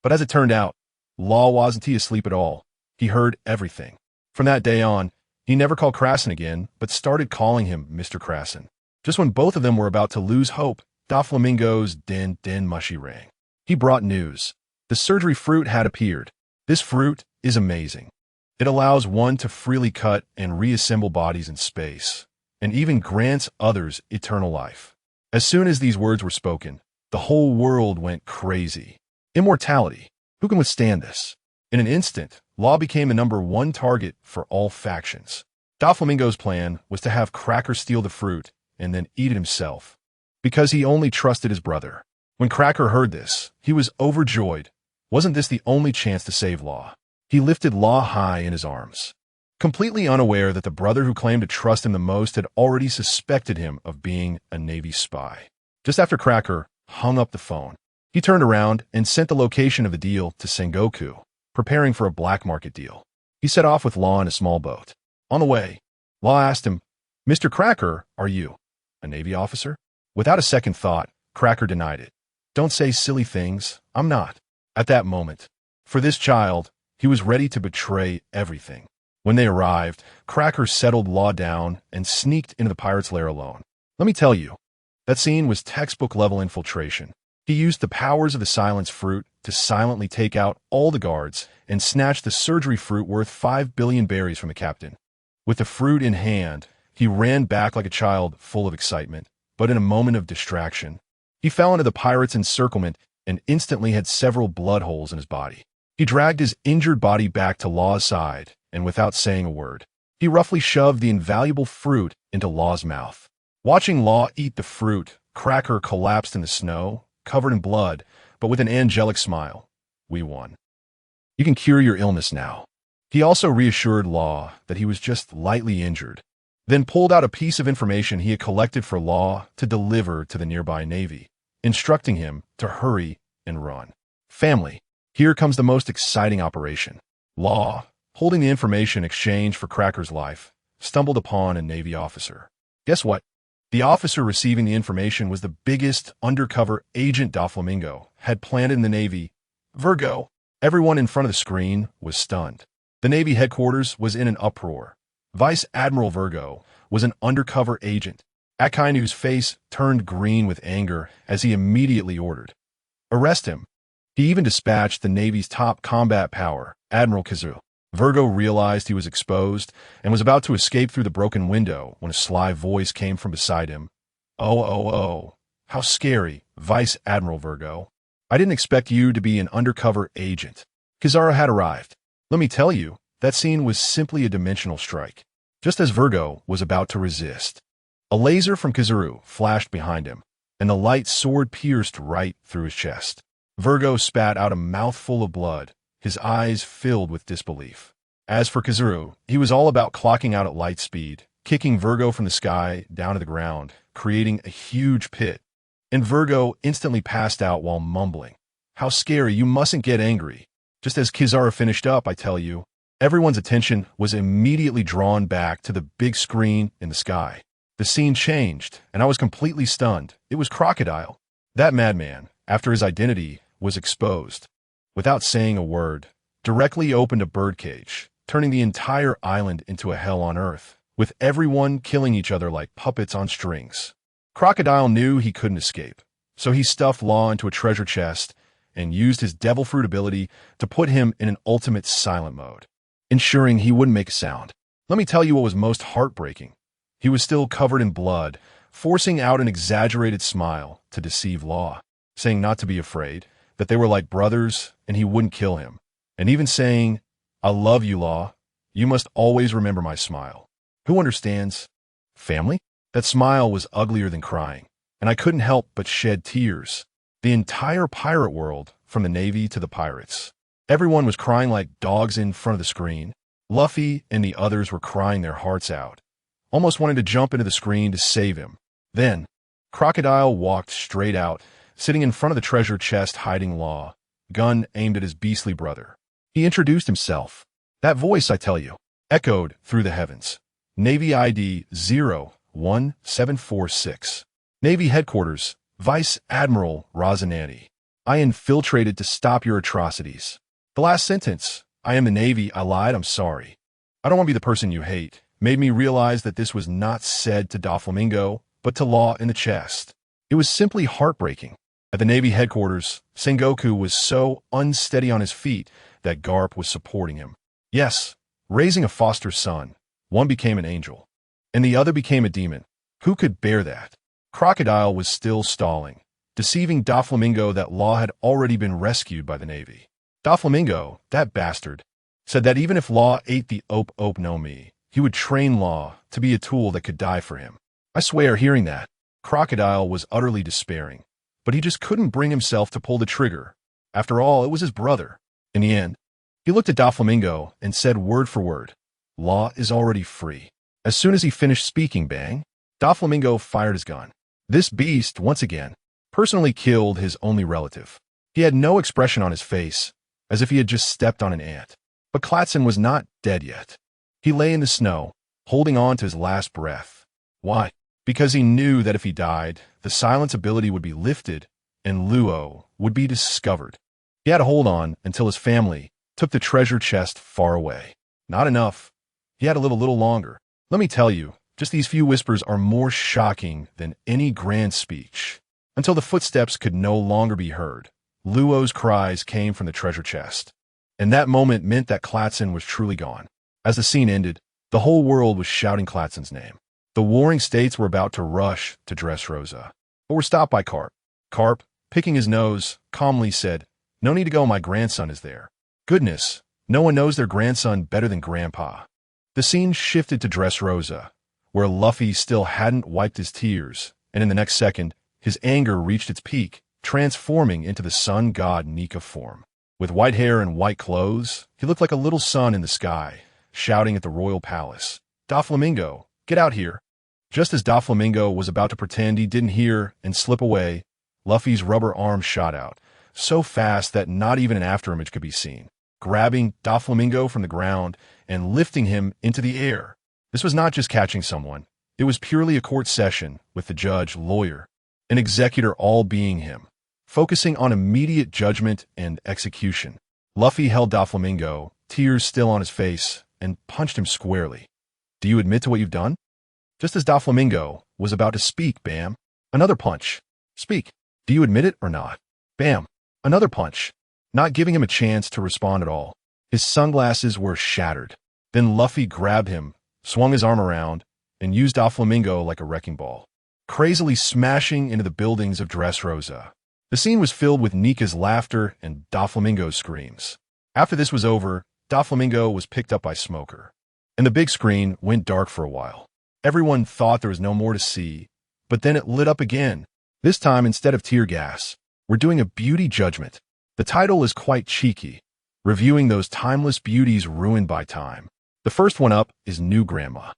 But as it turned out, Law wasn't asleep at all. He heard everything. From that day on, he never called Krasen again, but started calling him Mr. Krasen. Just when both of them were about to lose hope, Doflamingo's din mushy rang. He brought news. The surgery fruit had appeared. This fruit is amazing. It allows one to freely cut and reassemble bodies in space, and even grants others eternal life. As soon as these words were spoken, the whole world went crazy. Immortality. Who can withstand this? In an instant, Law became the #1 target for all factions. Doflamingo's plan was to have Cracker steal the fruit and then eat it himself, because he only trusted his brother. When Cracker heard this, he was overjoyed. Wasn't this the only chance to save Law? He lifted Law high in his arms, completely unaware that the brother who claimed to trust him the most had already suspected him of being a Navy spy. Just after Cracker hung up the phone, he turned around and sent the location of the deal to Sengoku, preparing for a black market deal. He set off with Law in a small boat. On the way, Law asked him, "Mr. Cracker, are you a Navy officer?" Without a second thought, Cracker denied it. "Don't say silly things. I'm not." At that moment, for this child, he was ready to betray everything. When they arrived, Cracker settled Law down and sneaked into the pirate's lair alone. Let me tell you, that scene was textbook-level infiltration. He used the powers of the silence fruit to silently take out all the guards and snatch the surgery fruit worth 5 billion berries from the captain. With the fruit in hand, he ran back like a child full of excitement, but in a moment of distraction, he fell into the pirate's encirclement and instantly had several blood holes in his body. He dragged his injured body back to Law's side, and without saying a word, he roughly shoved the invaluable fruit into Law's mouth. Watching Law eat the fruit, Cracker collapsed in the snow, covered in blood, but with an angelic smile. "We won. You can cure your illness now." He also reassured Law that he was just lightly injured, then pulled out a piece of information he had collected for Law to deliver to the nearby Navy, instructing him to hurry and run. Family. Here comes the most exciting operation. Law, holding the information exchanged for Cracker's life, stumbled upon a Navy officer. Guess what? The officer receiving the information was the biggest undercover agent Doflamingo had planted in the Navy. Virgo. Everyone in front of the screen was stunned. The Navy headquarters was in an uproar. Vice Admiral Virgo was an undercover agent. Akainu's face turned green with anger as he immediately ordered, "Arrest him." He even dispatched the Navy's top combat power, Admiral Kizu. Virgo realized he was exposed and was about to escape through the broken window when a sly voice came from beside him. Oh, how scary, Vice Admiral Virgo. I didn't expect you to be an undercover agent." Kizaru had arrived. Let me tell you, that scene was simply a dimensional strike. Just as Virgo was about to resist, a laser from Kizaru flashed behind him, and the light sword pierced right through his chest. Virgo spat out a mouthful of blood, his eyes filled with disbelief. As for Kizaru, he was all about clocking out at light speed, kicking Virgo from the sky down to the ground, creating a huge pit. And Virgo instantly passed out while mumbling, "How scary, you mustn't get angry." Just as Kizaru finished up, I tell you, everyone's attention was immediately drawn back to the big screen in the sky. The scene changed, and I was completely stunned. It was Crocodile. That madman, after his identity was exposed, without saying a word, directly opened a birdcage, turning the entire island into a hell on earth, with everyone killing each other like puppets on strings. Crocodile knew he couldn't escape, so he stuffed Law into a treasure chest and used his devil fruit ability to put him in an ultimate silent mode, ensuring he wouldn't make a sound. Let me tell you what was most heartbreaking. He was still covered in blood, forcing out an exaggerated smile to deceive Law, saying not to be afraid, that they were like brothers and he wouldn't kill him, and even saying, "I love you, Law. You must always remember my smile." Who understands? Family? That smile was uglier than crying, and I couldn't help but shed tears. The entire pirate world, from the Navy to the pirates, everyone was crying like dogs in front of the screen. Luffy and the others were crying their hearts out, almost wanting to jump into the screen to save him. Then, Crocodile walked straight out, sitting in front of the treasure chest hiding Law, gun aimed at his beastly brother. He introduced himself. That voice, I tell you, echoed through the heavens. Navy ID 01746. Navy Headquarters, Vice Admiral Rosinante. I infiltrated to stop your atrocities. The last sentence, I am the Navy, I lied, I'm sorry. I don't want to be the person you hate, made me realize that this was not said to Doflamingo, but to Law in the chest. It was simply heartbreaking. At the Navy headquarters, Sengoku was so unsteady on his feet that Garp was supporting him. Yes, raising a foster son, one became an angel, and the other became a demon. Who could bear that? Crocodile was still stalling, deceiving Doflamingo that Law had already been rescued by the Navy. Doflamingo, that bastard, said that even if Law ate the Ope no Mi, he would train Law to be a tool that could die for him. I swear, hearing that, Crocodile was utterly despairing, but he just couldn't bring himself to pull the trigger. After all, it was his brother. In the end, he looked at Doflamingo and said word for word, Law is already free. As soon as he finished speaking, bang, Doflamingo fired his gun. This beast, once again, personally killed his only relative. He had no expression on his face, as if he had just stepped on an ant. But Klassen was not dead yet. He lay in the snow, holding on to his last breath. Why? Because he knew that if he died, the silence ability would be lifted, and Luo would be discovered. He had to hold on until his family took the treasure chest far away. Not enough. He had to live a little longer. Let me tell you, just these few whispers are more shocking than any grand speech. Until the footsteps could no longer be heard, Luo's cries came from the treasure chest. And that moment meant that Klassen was truly gone. As the scene ended, the whole world was shouting Klatsen's name. The warring states were about to rush to Dressrosa, but were stopped by Carp. Carp, picking his nose, calmly said, No need to go, my grandson is there. Goodness, no one knows their grandson better than Grandpa. The scene shifted to Dressrosa, where Luffy still hadn't wiped his tears, and in the next second, his anger reached its peak, transforming into the sun god Nika form. With white hair and white clothes, he looked like a little sun in the sky, shouting at the royal palace, Doflamingo, get out here. Just as Doflamingo was about to pretend he didn't hear and slip away, Luffy's rubber arm shot out, so fast that not even an afterimage could be seen, grabbing Doflamingo from the ground and lifting him into the air. This was not just catching someone. It was purely a court session with the judge, lawyer, and executor all being him, focusing on immediate judgment and execution. Luffy held Doflamingo, tears still on his face, and punched him squarely. Do you admit to what you've done? Just as Doflamingo was about to speak, bam, another punch. Speak. Do you admit it or not? Bam, another punch, not giving him a chance to respond at all. His sunglasses were shattered. Then Luffy grabbed him, swung his arm around, and used Doflamingo like a wrecking ball, crazily smashing into the buildings of Dressrosa. The scene was filled with Nika's laughter and Doflamingo's screams. After this was over, Doflamingo was picked up by Smoker, and the big screen went dark for a while. Everyone thought there was no more to see, but then it lit up again. This time, instead of tear gas, we're doing a beauty judgment. The title is quite cheeky, reviewing those timeless beauties ruined by time. The first one up is New Grandma,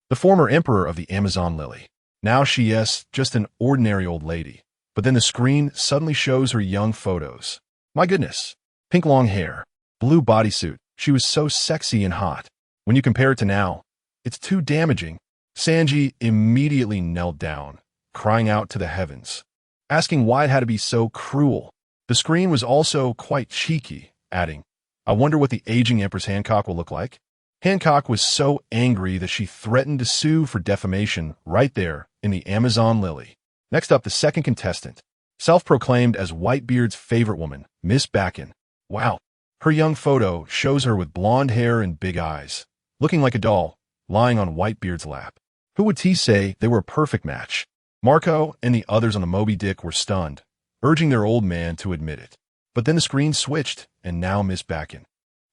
the former emperor of the Amazon Lily. Now she is just an ordinary old lady, but then the screen suddenly shows her young photos. My goodness, pink long hair, blue bodysuit, she was so sexy and hot. When you compare it to now, it's too damaging. Sanji immediately knelt down, crying out to the heavens, asking why it had to be so cruel. The screen was also quite cheeky, adding, I wonder what the aging Empress Hancock will look like. Hancock was so angry that she threatened to sue for defamation right there in the Amazon Lily. Next up, the second contestant, self-proclaimed as Whitebeard's favorite woman, Miss Bakken. Wow, her young photo shows her with blonde hair and big eyes, looking like a doll, lying on Whitebeard's lap. Who would say they were a perfect match? Marco and the others on the Moby Dick were stunned, urging their old man to admit it. But then the screen switched, and now Miss Bakken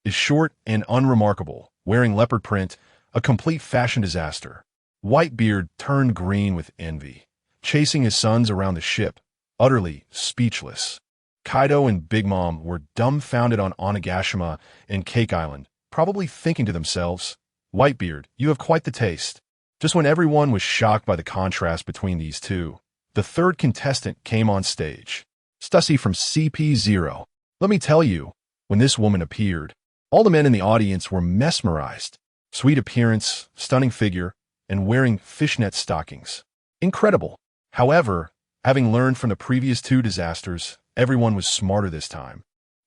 is short and unremarkable, wearing leopard print, a complete fashion disaster. Whitebeard turned green with envy, chasing his sons around the ship, utterly speechless. Kaido and Big Mom were dumbfounded on Onigashima and Cake Island, probably thinking to themselves, Whitebeard, you have quite the taste. Just when everyone was shocked by the contrast between these two, the third contestant came on stage. Stussy from CP0. Let me tell you, when this woman appeared, all the men in the audience were mesmerized. Sweet appearance, stunning figure, and wearing fishnet stockings. Incredible. However, having learned from the previous two disasters, everyone was smarter this time.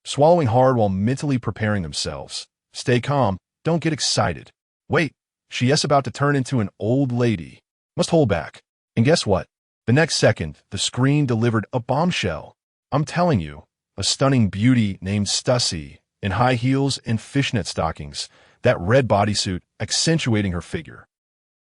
Swallowing hard while mentally preparing themselves. Stay calm, don't get excited. Wait, she is about to turn into an old lady. Must hold back. And guess what? The next second, the screen delivered a bombshell. I'm telling you, a stunning beauty named Stussy, in high heels and fishnet stockings, that red bodysuit accentuating her figure.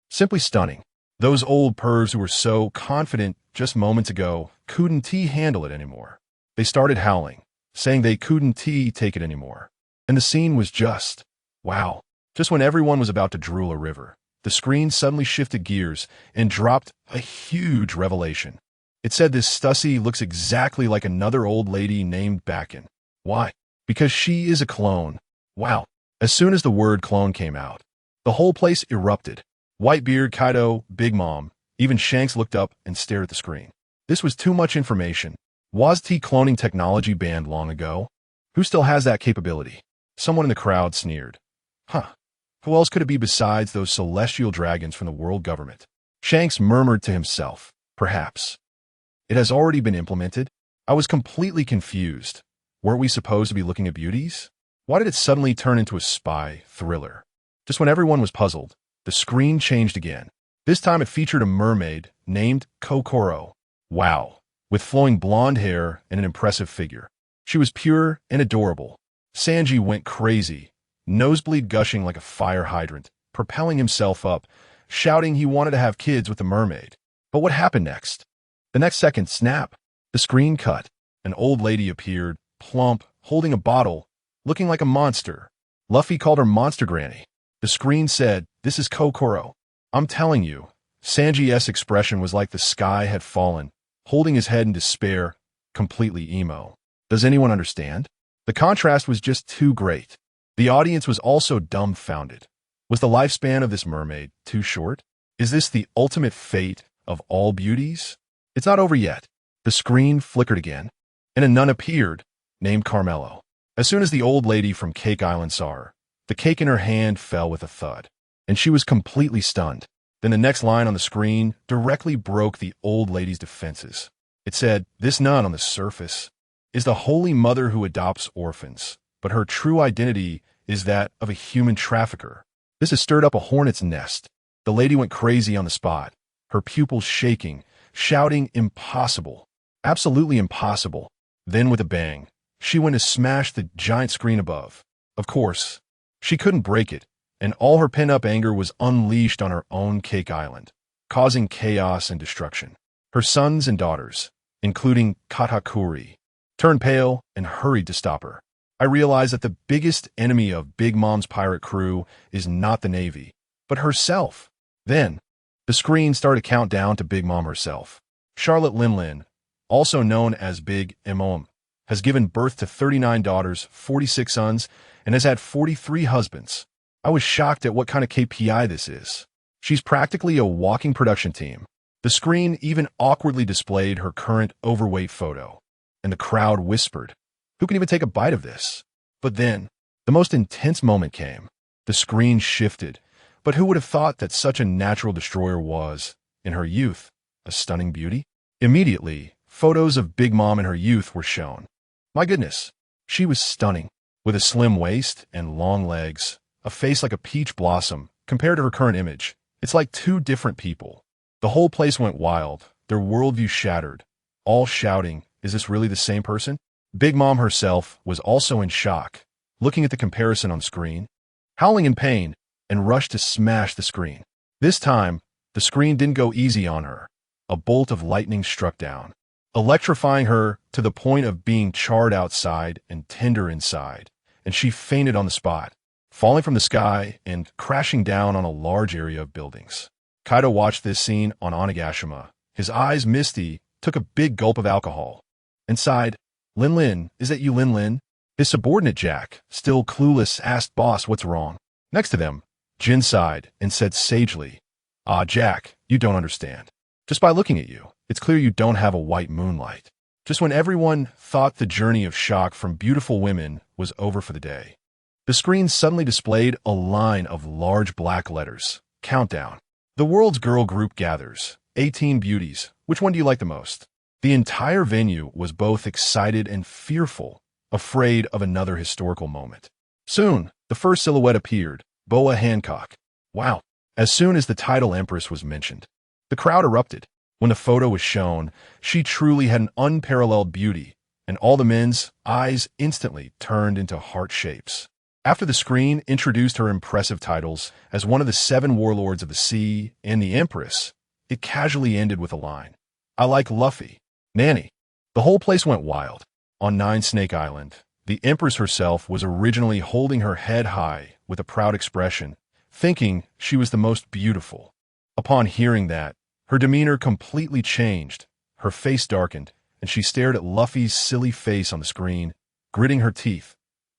Simply stunning. Those old pervs who were so confident just moments ago couldn't handle it anymore. They started howling, saying they couldn't take it anymore. And the scene was just, wow. Just when everyone was about to drool a river, the screen suddenly shifted gears and dropped a huge revelation. It said this Stussy looks exactly like another old lady named Bakken. Why? Because she is a clone. Wow. As soon as the word clone came out, the whole place erupted. Whitebeard, Kaido, Big Mom, even Shanks looked up and stared at the screen. This was too much information. Was cloning technology banned long ago? Who still has that capability? Someone in the crowd sneered. Huh. Who else could it be besides those celestial dragons from the world government? Shanks murmured to himself. Perhaps. It has already been implemented? I was completely confused. Weren't we supposed to be looking at beauties? Why did it suddenly turn into a spy thriller? Just when everyone was puzzled, the screen changed again. This time it featured a mermaid named Kokoro. Wow. With flowing blonde hair and an impressive figure. She was pure and adorable. Sanji went crazy, nosebleed gushing like a fire hydrant, propelling himself up, shouting he wanted to have kids with the mermaid. But what happened next? The next second, snap. The screen cut. An old lady appeared, plump, holding a bottle, looking like a monster. Luffy called her Monster Granny. The screen said, "This is Kokoro." I'm telling you, Sanji's expression was like the sky had fallen, holding his head in despair, completely emo. Does anyone understand? The contrast was just too great. The audience was also dumbfounded. Was the lifespan of this mermaid too short? Is this the ultimate fate of all beauties? It's not over yet. The screen flickered again, and a nun appeared, named Carmelo. As soon as the old lady from Cake Island saw her, the cake in her hand fell with a thud, and she was completely stunned. Then the next line on the screen directly broke the old lady's defenses. It said, "This nun on the surface is the Holy Mother who adopts orphans, but her true identity is that of a human trafficker." This has stirred up a hornet's nest. The lady went crazy on the spot, her pupils shaking, shouting, "Impossible. Absolutely impossible." Then with a bang, she went to smash the giant screen above. Of course, she couldn't break it, and all her pent-up anger was unleashed on her own Cake Island, causing chaos and destruction. Her sons and daughters, including Katakuri, turned pale and hurried to stop her. I realized that the biggest enemy of Big Mom's pirate crew is not the Navy, but herself. Then, the screen started to count down to Big Mom herself. Charlotte Linlin, also known as Big Mom, has given birth to 39 daughters, 46 sons, and has had 43 husbands. I was shocked at what kind of KPI this is. She's practically a walking production team. The screen even awkwardly displayed her current overweight photo, and the crowd whispered, "Who can even take a bite of this?" But then, the most intense moment came. The screen shifted, but who would have thought that such a natural destroyer was, in her youth, a stunning beauty? Immediately, photos of Big Mom in her youth were shown. My goodness, she was stunning, with a slim waist and long legs, a face like a peach blossom. Compared to her current image, it's like two different people. The whole place went wild, their worldview shattered, all shouting, "Is this really the same person?" Big Mom herself was also in shock, looking at the comparison on screen, howling in pain, and rushed to smash the screen. This time, the screen didn't go easy on her. A bolt of lightning struck down, electrifying her to the point of being charred outside and tender inside, and she fainted on the spot, falling from the sky and crashing down on a large area of buildings. Kaido watched this scene on Onigashima. His eyes misty, took a big gulp of alcohol, and sighed, "Lin Lin, is that you, Lin Lin?" His subordinate Jack, still clueless, asked Boss what's wrong. Next to them, Jin sighed and said sagely, "Ah, Jack, you don't understand. Just by looking at you, it's clear you don't have a white moonlight." just when everyone thought the journey of shock from beautiful women was over for the day. The screen suddenly displayed a line of large black letters. Countdown. The world's girl group gathers. 18 beauties. Which one do you like the most? The entire venue was both excited and fearful, afraid of another historical moment. Soon, the first silhouette appeared, Boa Hancock. Wow. As soon as the title Empress was mentioned, the crowd erupted. When the photo was shown, she truly had an unparalleled beauty, and all the men's eyes instantly turned into heart shapes. After the screen introduced her impressive titles as one of the 7 warlords of the sea and the Empress, it casually ended with a line, "I like Luffy. Nanny." The whole place went wild. On 9 Snake Island, the Empress herself was originally holding her head high with a proud expression, thinking she was the most beautiful. Upon hearing that, her demeanor completely changed, her face darkened, and she stared at Luffy's silly face on the screen, gritting her teeth.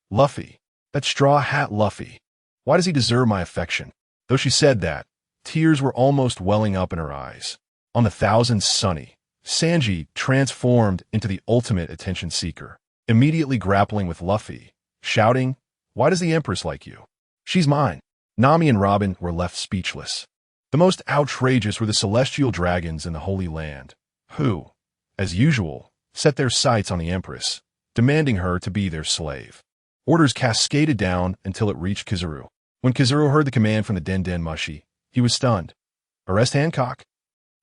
Luffy. That straw hat Luffy. Why does he deserve my affection? Though she said that, tears were almost welling up in her eyes. On the Thousand Sunny, Sanji transformed into the ultimate attention seeker, immediately grappling with Luffy, shouting, "Why does the Empress like you? She's mine." Nami and Robin were left speechless. The most outrageous were the celestial dragons in the Holy Land, who, as usual, set their sights on the Empress, demanding her to be their slave. Orders cascaded down until it reached Kizaru. When Kizaru heard the command from the Den Den Mushi, he was stunned. "Arrest Hancock."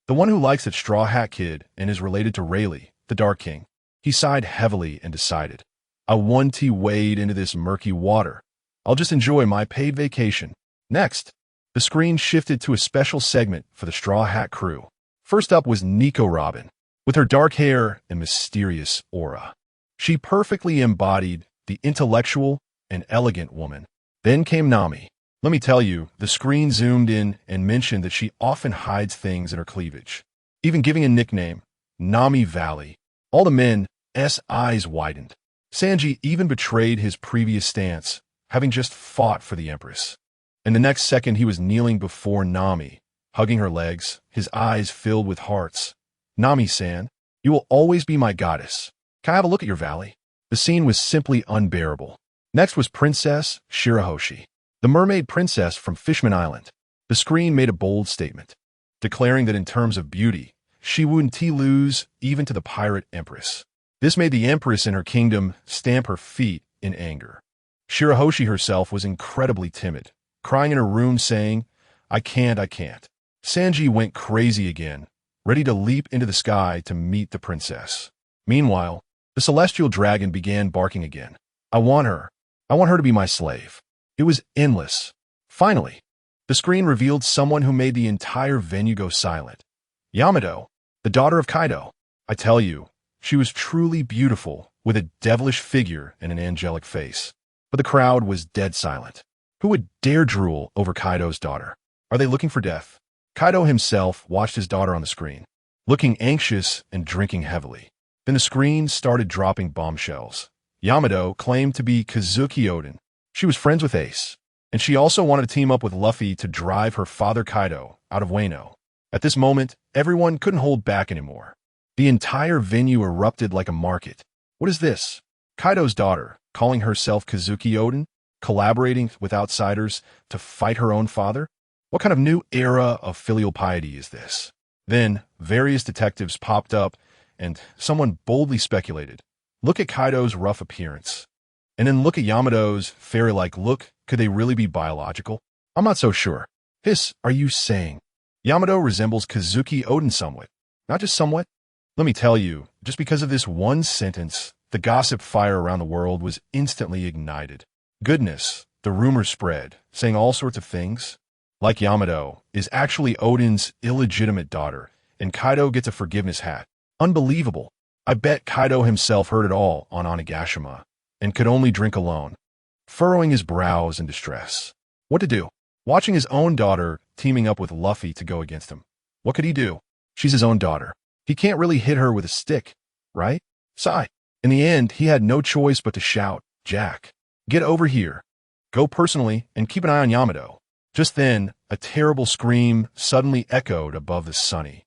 The one who likes that straw hat kid and is related to Rayleigh, the Dark King. He sighed heavily and decided, "I want to wade into this murky water. I'll just enjoy my paid vacation." Next, the screen shifted to a special segment for the Straw Hat crew. First up was Nika Robin, with her dark hair and mysterious aura. She perfectly embodied the intellectual and elegant woman. Then came Nami. Let me tell you, the screen zoomed in and mentioned that she often hides things in her cleavage, even giving a nickname, Nami Valley. All the men's eyes widened. Sanji even betrayed his previous stance, having just fought for the Empress. And the next second he was kneeling before Nami, hugging her legs, his eyes filled with hearts. "Nami-san, you will always be my goddess. Can I have a look at your valley?" The scene was simply unbearable. Next was Princess Shirahoshi, the mermaid princess from Fishman Island. The screen made a bold statement, declaring that in terms of beauty, she wouldn't lose even to the pirate Empress. This made the Empress in her kingdom stamp her feet in anger. Shirahoshi herself was incredibly timid, crying in her room saying, I can't. Sanji went crazy again, ready to leap into the sky to meet the princess. Meanwhile, the celestial dragon began barking again. I want her to be my slave." It was endless. Finally, the screen revealed someone who made the entire venue go silent. Yamato, the daughter of Kaido. I tell you, she was truly beautiful, with a devilish figure and an angelic face. But the crowd was dead silent. Who would dare drool over Kaido's daughter? Are they looking for death? Kaido himself watched his daughter on the screen, looking anxious and drinking heavily. Then the screen started dropping bombshells. Yamato claimed to be Kazuki Oden. She was friends with Ace, and she also wanted to team up with Luffy to drive her father Kaido out of Wano. At this moment, everyone couldn't hold back anymore. The entire venue erupted like a market. What is this? Kaido's daughter, calling herself Kazuki Oden, collaborating with outsiders to fight her own father? What kind of new era of filial piety is this? Then, various detectives popped up, and someone boldly speculated, look at Kaido's rough appearance. And then look at Yamato's fairy-like look. Could they really be biological? I'm not so sure. Hiss, are you saying Yamato resembles Kazuki Oden somewhat? Not just somewhat? Let me tell you, just because of this one sentence, the gossip fire around the world was instantly ignited. Goodness, the rumors spread, saying all sorts of things. Like Yamato is actually Oden's illegitimate daughter, and Kaido gets a forgiveness hat. Unbelievable. I bet Kaido himself heard it all on Onigashima, and could only drink alone, furrowing his brows in distress. What to do? Watching his own daughter teaming up with Luffy to go against him. What could he do? She's his own daughter. He can't really hit her with a stick, right? Sigh. In the end, he had no choice but to shout, Jack, get over here. Go personally and keep an eye on Yamato. Just then, a terrible scream suddenly echoed above the sunny.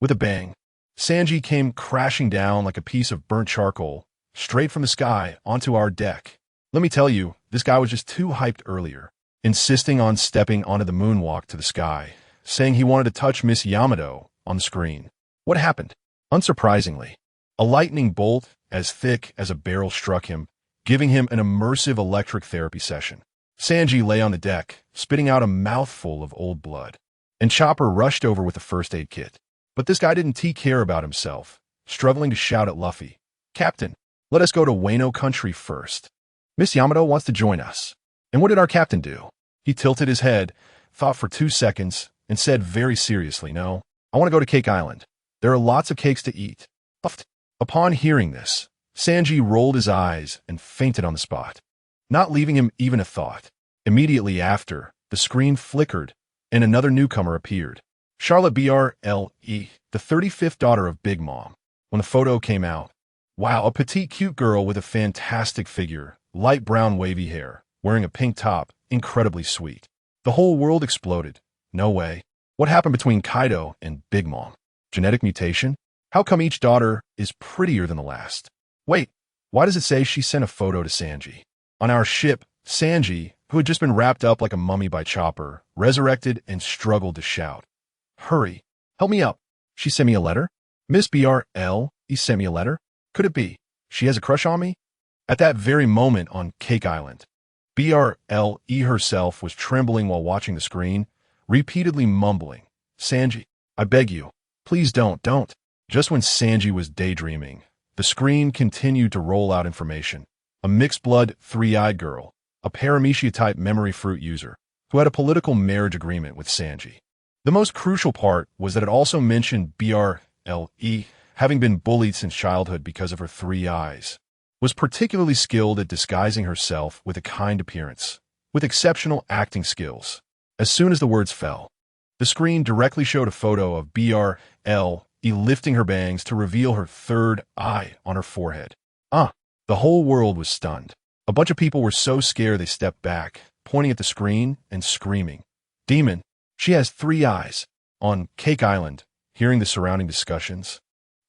With a bang. Sanji came crashing down like a piece of burnt charcoal, straight from the sky onto our deck. Let me tell you, this guy was just too hyped earlier, insisting on stepping onto the moonwalk to the sky, saying he wanted to touch Miss Yamato on the screen. What happened? Unsurprisingly, a lightning bolt as thick as a barrel struck him, giving him an immersive electric therapy session. Sanji lay on the deck, spitting out a mouthful of old blood, and Chopper rushed over with a first aid kit. But this guy didn't care about himself, struggling to shout at Luffy, "Captain, let us go to Wano country first. Miss Yamato wants to join us." And what did our captain do? He tilted his head, thought for 2 seconds, and said very seriously, "No, I want to go to Cake Island. There are lots of cakes to eat." Puffed. Upon hearing this, Sanji rolled his eyes and fainted on the spot, not leaving him even a thought. Immediately after, the screen flickered, and another newcomer appeared. Charlotte Bre, the 35th daughter of Big Mom. When the photo came out, wow, a petite cute girl with a fantastic figure, light brown wavy hair, wearing a pink top, incredibly sweet. The whole world exploded. No way. What happened between Kaido and Big Mom? Genetic mutation? How come each daughter is prettier than the last? Wait, why does it say she sent a photo to Sanji? On our ship, Sanji, who had just been wrapped up like a mummy by Chopper, resurrected and struggled to shout, "Hurry, help me up. She sent me a letter? Miss BRL, he sent me a letter? Could it be she has a crush on me?" At that very moment on Cake Island, BRLE herself was trembling while watching the screen, repeatedly mumbling, "Sanji, I beg you, please don't." Just when Sanji was daydreaming, the screen continued to roll out information. A mixed-blood, three-eyed girl, a paramecia-type memory fruit user, who had a political marriage agreement with Sanji. The most crucial part was that it also mentioned BRLE, having been bullied since childhood because of her 3 eyes, was particularly skilled at disguising herself with a kind appearance, with exceptional acting skills. As soon as the words fell, the screen directly showed a photo of BRLE lifting her bangs to reveal her 3rd eye on her forehead. The whole world was stunned. A bunch of people were so scared they stepped back, pointing at the screen and screaming, "Demon, she has 3 eyes." On Cake Island, hearing the surrounding discussions,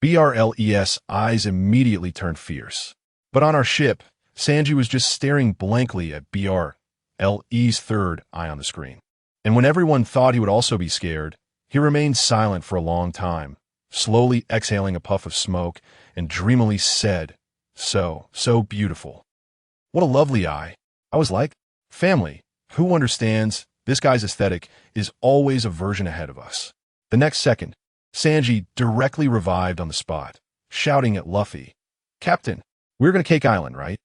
BRLE's eyes immediately turned fierce. But on our ship, Sanji was just staring blankly at BRLE's 3rd eye on the screen. And when everyone thought he would also be scared, he remained silent for a long time, slowly exhaling a puff of smoke, and dreamily said, So beautiful. What a lovely eye." I was like, family, who understands this guy's aesthetic is always a version ahead of us. The next second, Sanji directly revived on the spot, shouting at Luffy, "Captain, we're going to Cake Island, right?"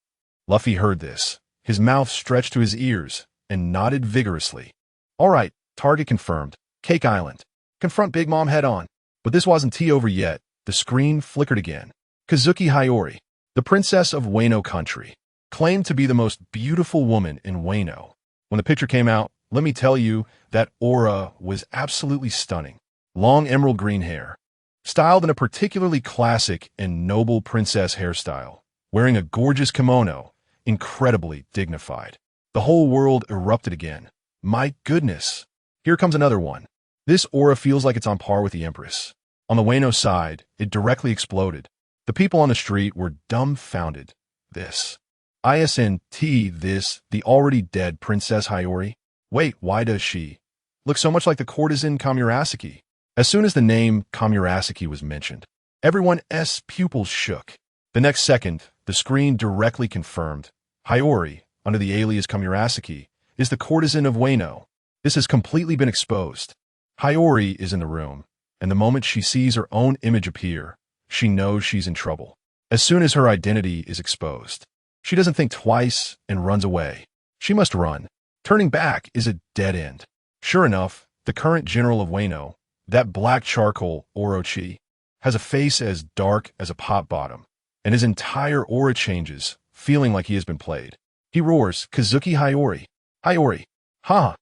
Luffy heard this, his mouth stretched to his ears, and nodded vigorously. "All right, target confirmed. Cake Island. Confront Big Mom head on." But this wasn't over yet. The screen flickered again. Kazuki Hiyori, the princess of Wano country, claimed to be the most beautiful woman in Wano. When the picture came out, let me tell you, that aura was absolutely stunning. Long emerald green hair, styled in a particularly classic and noble princess hairstyle, wearing a gorgeous kimono, incredibly dignified. The whole world erupted again. My goodness. Here comes another one. This aura feels like it's on par with the Empress. On the Wano side, it directly exploded. The people on the street were dumbfounded. This. The already dead Princess Hiyori? Wait, why does she look so much like the courtesan Kamurasaki? As soon as the name Kamurasaki was mentioned, everyone's pupils shook. The next second, the screen directly confirmed Hiyori, under the alias Kamurasaki, is the courtesan of Wano. This has completely been exposed. Hiyori is in the room, and the moment she sees her own image appear, she knows she's in trouble. As soon as her identity is exposed, she doesn't think twice and runs away. She must run. Turning back is a dead end. Sure enough, the current general of Wano, that black charcoal Orochi, has a face as dark as a pot bottom, and his entire aura changes, feeling like he has been played. He roars, "Kazuki Hiyori! Hiyori! Ha!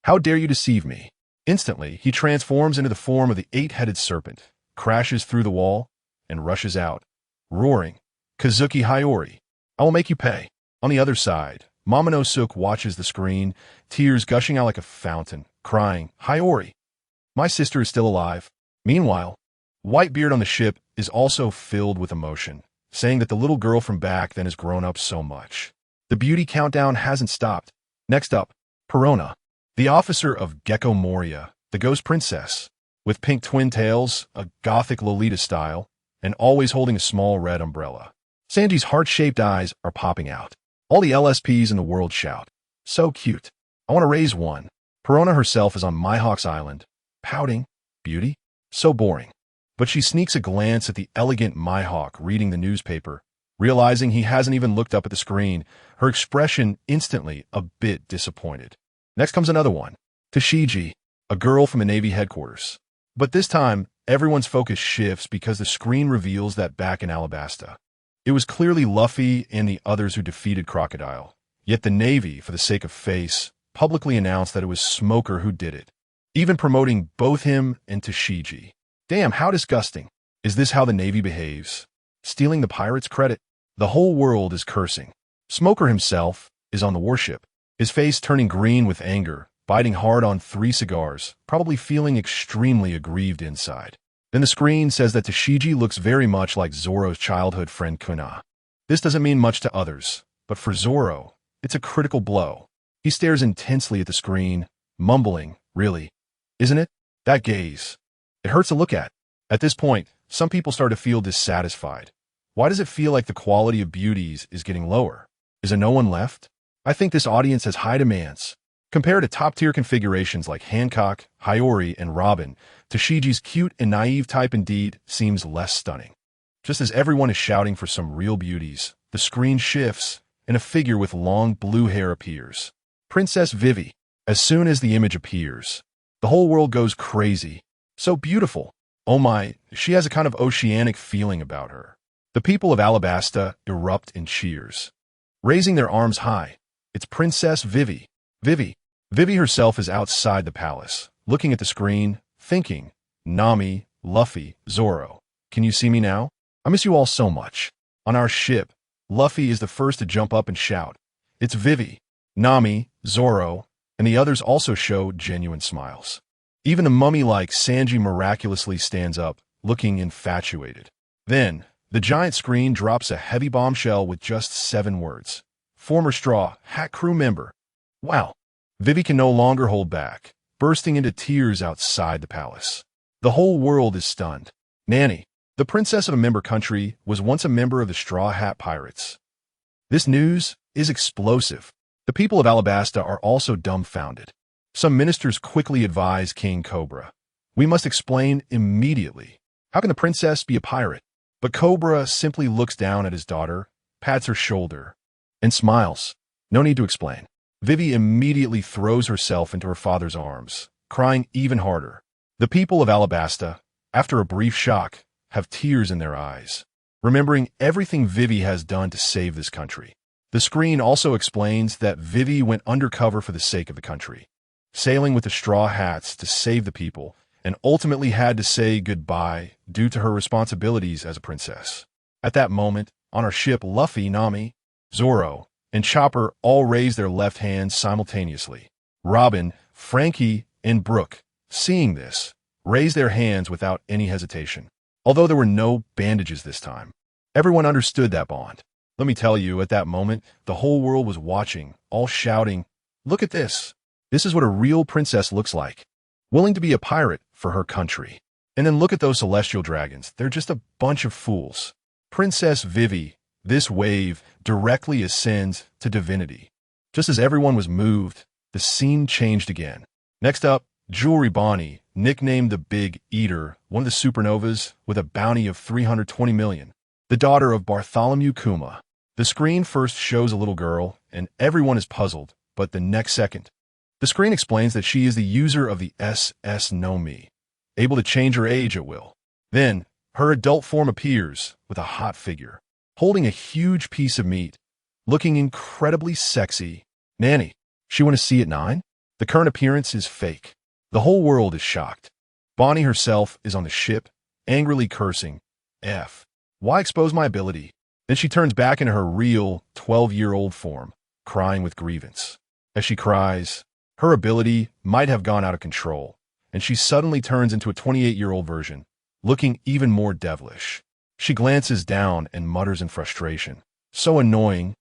How dare you deceive me!" Instantly, he transforms into the form of the 8-headed serpent, crashes through the wall, and rushes out, roaring, "Kazuki Hiyori! I will make you pay." On the other side, Momonosuke watches the screen, tears gushing out like a fountain, crying, "Hiyori! My sister is still alive." Meanwhile, Whitebeard on the ship is also filled with emotion, saying that the little girl from back then has grown up so much. The beauty countdown hasn't stopped. Next up, Perona, the officer of Gecko Moria, the ghost princess, with pink twin tails, a gothic Lolita style, and always holding a small red umbrella. Sanji's heart-shaped eyes are popping out. All the LSPs in the world shout, "So cute. I want to raise one." Perona herself is on Mihawk's island, pouting. Beauty? So boring. But she sneaks a glance at the elegant Mihawk reading the newspaper, realizing he hasn't even looked up at the screen, her expression instantly a bit disappointed. Next comes another one. Tashigi, a girl from the Navy headquarters. But this time, everyone's focus shifts because the screen reveals that back in Alabasta, it was clearly Luffy and the others who defeated Crocodile. Yet the Navy, for the sake of face, publicly announced that it was Smoker who did it, even promoting both him and Tashigi. Damn, how disgusting. Is this how the Navy behaves? Stealing the pirates' credit? The whole world is cursing. Smoker himself is on the warship, his face turning green with anger, biting hard on 3 cigars, probably feeling extremely aggrieved inside. Then the screen says that Tashigi looks very much like Zoro's childhood friend Kuna. This doesn't mean much to others, but for Zoro, it's a critical blow. He stares intensely at the screen, mumbling, "Really? Isn't it? That gaze. It hurts to look at." At this point, some people start to feel dissatisfied. Why does it feel like the quality of Beauties is getting lower? Is there no one left? I think this audience has high demands. Compared to top-tier configurations like Hancock, Hiyori, and Robin, Tashigi's cute and naive type indeed seems less stunning. Just as everyone is shouting for some real beauties, the screen shifts, and a figure with long blue hair appears. Princess Vivi. As soon as the image appears, the whole world goes crazy. So beautiful. Oh my, she has a kind of oceanic feeling about her. The people of Alabasta erupt in cheers, raising their arms high. It's Princess Vivi. Vivi herself is outside the palace, looking at the screen, thinking, Nami, Luffy, Zoro. Can you see me now? I miss you all so much. On our ship, Luffy is the first to jump up and shout. It's Vivi. Nami, Zoro, and the others also show genuine smiles. Even the mummy-like Sanji miraculously stands up, looking infatuated. Then, the giant screen drops a heavy bombshell with just 7 words. Former Straw Hat crew member. Wow. Vivi can no longer hold back, bursting into tears outside the palace. The whole world is stunned. Nani, the princess of a member country, was once a member of the Straw Hat Pirates. This news is explosive. The people of Alabasta are also dumbfounded. Some ministers quickly advise King Cobra. We must explain immediately. How can the princess be a pirate? But Cobra simply looks down at his daughter, pats her shoulder, and smiles. No need to explain. Vivi immediately throws herself into her father's arms, crying even harder. The people of Alabasta, after a brief shock, have tears in their eyes, remembering everything Vivi has done to save this country. The screen also explains that Vivi went undercover for the sake of the country, sailing with the Straw Hats to save the people, and ultimately had to say goodbye due to her responsibilities as a princess. At that moment, on our ship, Luffy, Nami, Zoro, and Chopper all raise their left hands simultaneously. Robin, Frankie, and Brooke, seeing this, raise their hands without any hesitation. Although there were no bandages this time, everyone understood that bond. Let me tell you, at that moment, the whole world was watching, all shouting, "Look at this! This is what a real princess looks like, willing to be a pirate for her country." And then look at those celestial dragons. They're just a bunch of fools. Princess Vivi, this wave, directly ascends to divinity. Just as everyone was moved, the scene changed again. Next up, Jewelry Bonnie, nicknamed the Big Eater, one of the supernovas with a bounty of 320 million, the daughter of Bartholomew Kuma. The screen first shows a little girl, and everyone is puzzled, but the next second, the screen explains that she is the user of the SS No Mi, able to change her age at will. Then, her adult form appears with a hot figure, holding a huge piece of meat, looking incredibly sexy. Nani, she want to see at 9? The current appearance is fake. The whole world is shocked. Bonnie herself is on the ship, angrily cursing, F. Why expose my ability? Then she turns back into her real 12-year-old form, crying with grievance. As she cries, her ability might have gone out of control, and she suddenly turns into a 28-year-old version, looking even more devilish. She glances down and mutters in frustration. So annoying.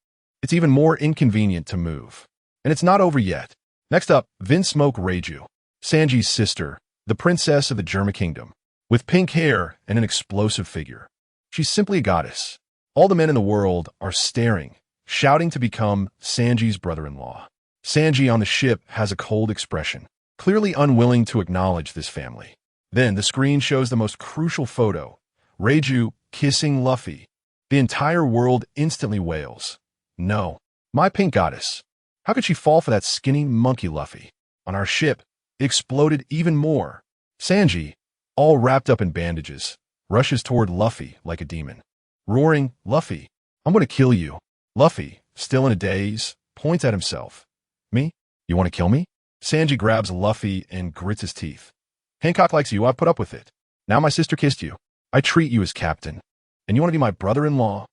It's even more inconvenient to move. And it's not over yet. Next up, Vinsmoke Reiju, Sanji's sister, the princess of the Germa Kingdom, with pink hair and an explosive figure. She's simply a goddess. All the men in the world are staring, shouting to become Sanji's brother-in-law. Sanji on the ship has a cold expression, clearly unwilling to acknowledge this family. Then the screen shows the most crucial photo, Reiju kissing Luffy. The entire world instantly wails. No, my pink goddess. How could she fall for that skinny monkey Luffy? On our ship, it exploded even more. Sanji, all wrapped up in bandages, rushes toward Luffy like a demon, roaring, "Luffy, I'm going to kill you." Luffy, still in a daze, points at himself. "Me? You want to kill me?" Sanji grabs Luffy and grits his teeth. "Hancock likes you, I put up with it. Now my sister kissed you. I treat you as captain. And you want to be my brother-in-law?"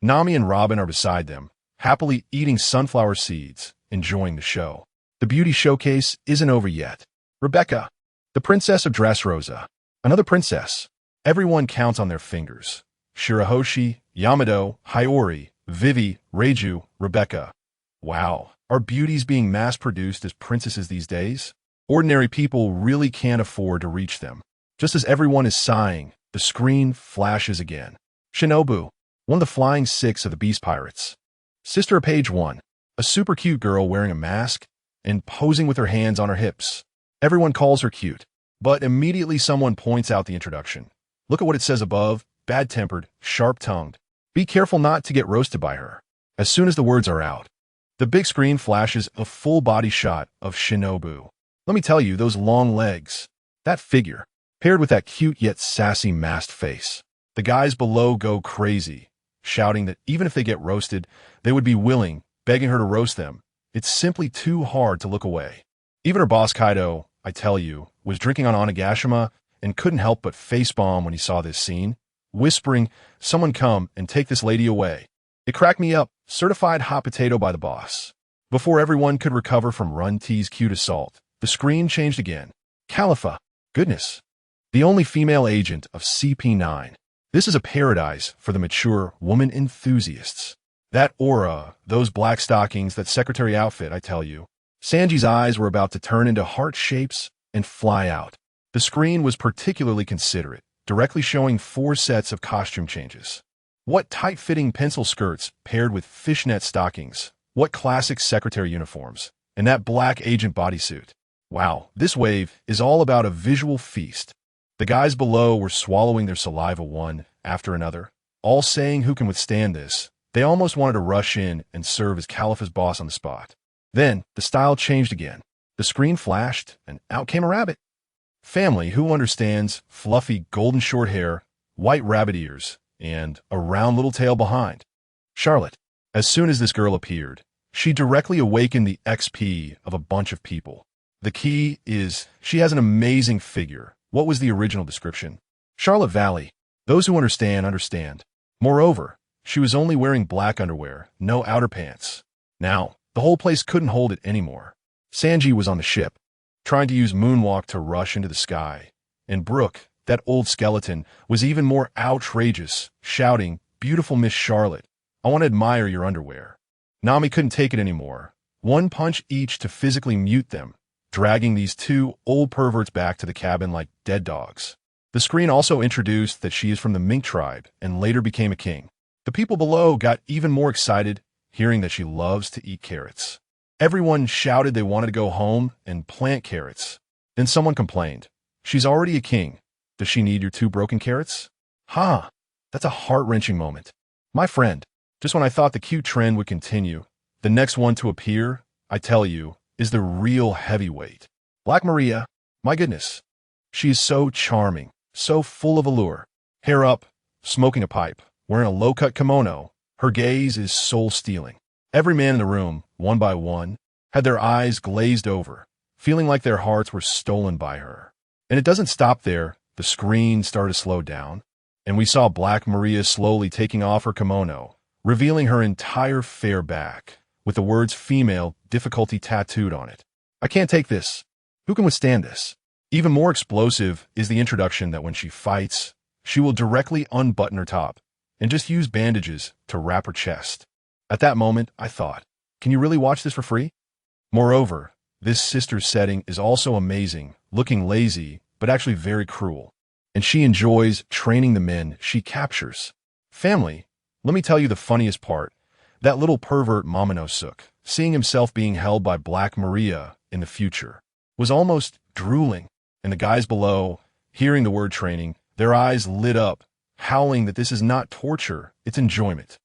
Nami and Robin are beside them, happily eating sunflower seeds, enjoying the show. The beauty showcase isn't over yet. Rebecca, the princess of Dressrosa, another princess. Everyone counts on their fingers. Shirahoshi, Yamato, Hiyori, Vivi, Reiju, Rebecca. Wow, are beauties being mass-produced as princesses these days? Ordinary people really can't afford to reach them. Just as everyone is sighing, the screen flashes again. Shinobu, one of the flying six of the Beast Pirates. Sister of Page 1, a super cute girl wearing a mask and posing with her hands on her hips. Everyone calls her cute, but immediately someone points out the introduction. Look at what it says above, bad-tempered, sharp-tongued. Be careful not to get roasted by her. As soon as the words are out, the big screen flashes a full-body shot of Shinobu. Let me tell you, those long legs, that figure, paired with that cute yet sassy masked face. The guys below go crazy, shouting that even if they get roasted, they would be willing, begging her to roast them. It's simply too hard to look away. Even her boss Kaido, I tell you, was drinking on Onigashima and couldn't help but facepalm when he saw this scene, whispering, "Someone come and take this lady away." It cracked me up, certified hot potato by the boss. Before everyone could recover from Run T's cute assault, the screen changed again. Califa, goodness, the only female agent of CP9. This is a paradise for the mature woman enthusiasts. That aura, those black stockings, that secretary outfit, I tell you. Sanji's eyes were about to turn into heart shapes and fly out. The screen was particularly considerate, directly showing 4 sets of costume changes. What tight-fitting pencil skirts paired with fishnet stockings. What classic secretary uniforms. And that black agent bodysuit. Wow, this wave is all about a visual feast. The guys below were swallowing their saliva one after another, all saying who can withstand this. They almost wanted to rush in and serve as Califa's boss on the spot. Then, the style changed again. The screen flashed, and out came a rabbit. Family who understands fluffy golden short hair, white rabbit ears, and a round little tail behind. Charlotte. As soon as this girl appeared, she directly awakened the XP of a bunch of people. The key is she has an amazing figure. What was the original description? Charlotte Valley. Those who understand, understand. Moreover, she was only wearing black underwear, no outer pants. Now, the whole place couldn't hold it anymore. Sanji was on the ship, trying to use Moonwalk to rush into the sky. And Brooke, that old skeleton, was even more outrageous, shouting, "Beautiful Miss Charlotte, I want to admire your underwear." Nami couldn't take it anymore. One punch each to physically mute them, dragging these 2 old perverts back to the cabin like dead dogs. The screen also introduced that she is from the Mink tribe and later became a king. The people below got even more excited, hearing that she loves to eat carrots. Everyone shouted they wanted to go home and plant carrots. Then someone complained, "She's already a king. Does she need your 2 broken carrots?" Ha! That's a heart-wrenching moment. My friend, just when I thought the cute trend would continue, the next one to appear, I tell you, is the real heavyweight. Black Maria, my goodness. She is so charming, so full of allure. Hair up, smoking a pipe, wearing a low-cut kimono, her gaze is soul-stealing. Every man in the room, one by one, had their eyes glazed over, feeling like their hearts were stolen by her. And it doesn't stop there. The screen started to slow down, and we saw Black Maria slowly taking off her kimono, revealing her entire fair back, with the words "female" difficulty tattooed on it. I can't take this. Who can withstand this? Even more explosive is the introduction that when she fights, she will directly unbutton her top and just use bandages to wrap her chest. At that moment, I thought, can you really watch this for free? Moreover, this sister's setting is also amazing, looking lazy, but actually very cruel. And she enjoys training the men she captures. Family, let me tell you the funniest part. That little pervert Momonosuke, seeing himself being held by Black Maria in the future, was almost drooling. And the guys below, hearing the word training, their eyes lit up, howling that this is not torture, it's enjoyment.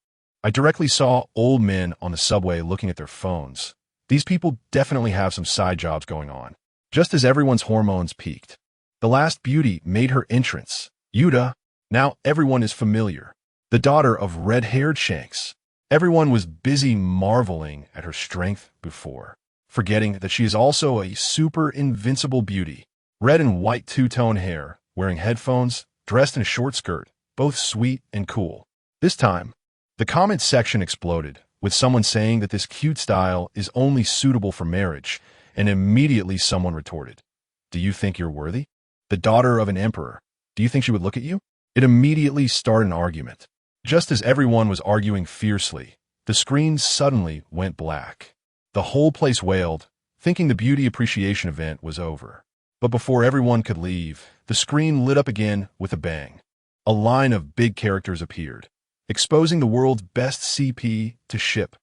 I directly saw old men on the subway looking at their phones. These people definitely have some side jobs going on. Just as everyone's hormones peaked, the last beauty made her entrance. Yuta, now everyone is familiar. The daughter of red-haired Shanks. Everyone was busy marveling at her strength before, forgetting that she is also a super invincible beauty. Red and white two-tone hair, wearing headphones, dressed in a short skirt, both sweet and cool. This time, the comment section exploded, with someone saying that this cute style is only suitable for marriage, and immediately someone retorted, "Do you think you're worthy? The daughter of an emperor, do you think she would look at you?" It immediately started an argument. Just as everyone was arguing fiercely, the screen suddenly went black. The whole place wailed, thinking the beauty appreciation event was over. But before everyone could leave, the screen lit up again with a bang. A line of big characters appeared, exposing the world's best CP to ship.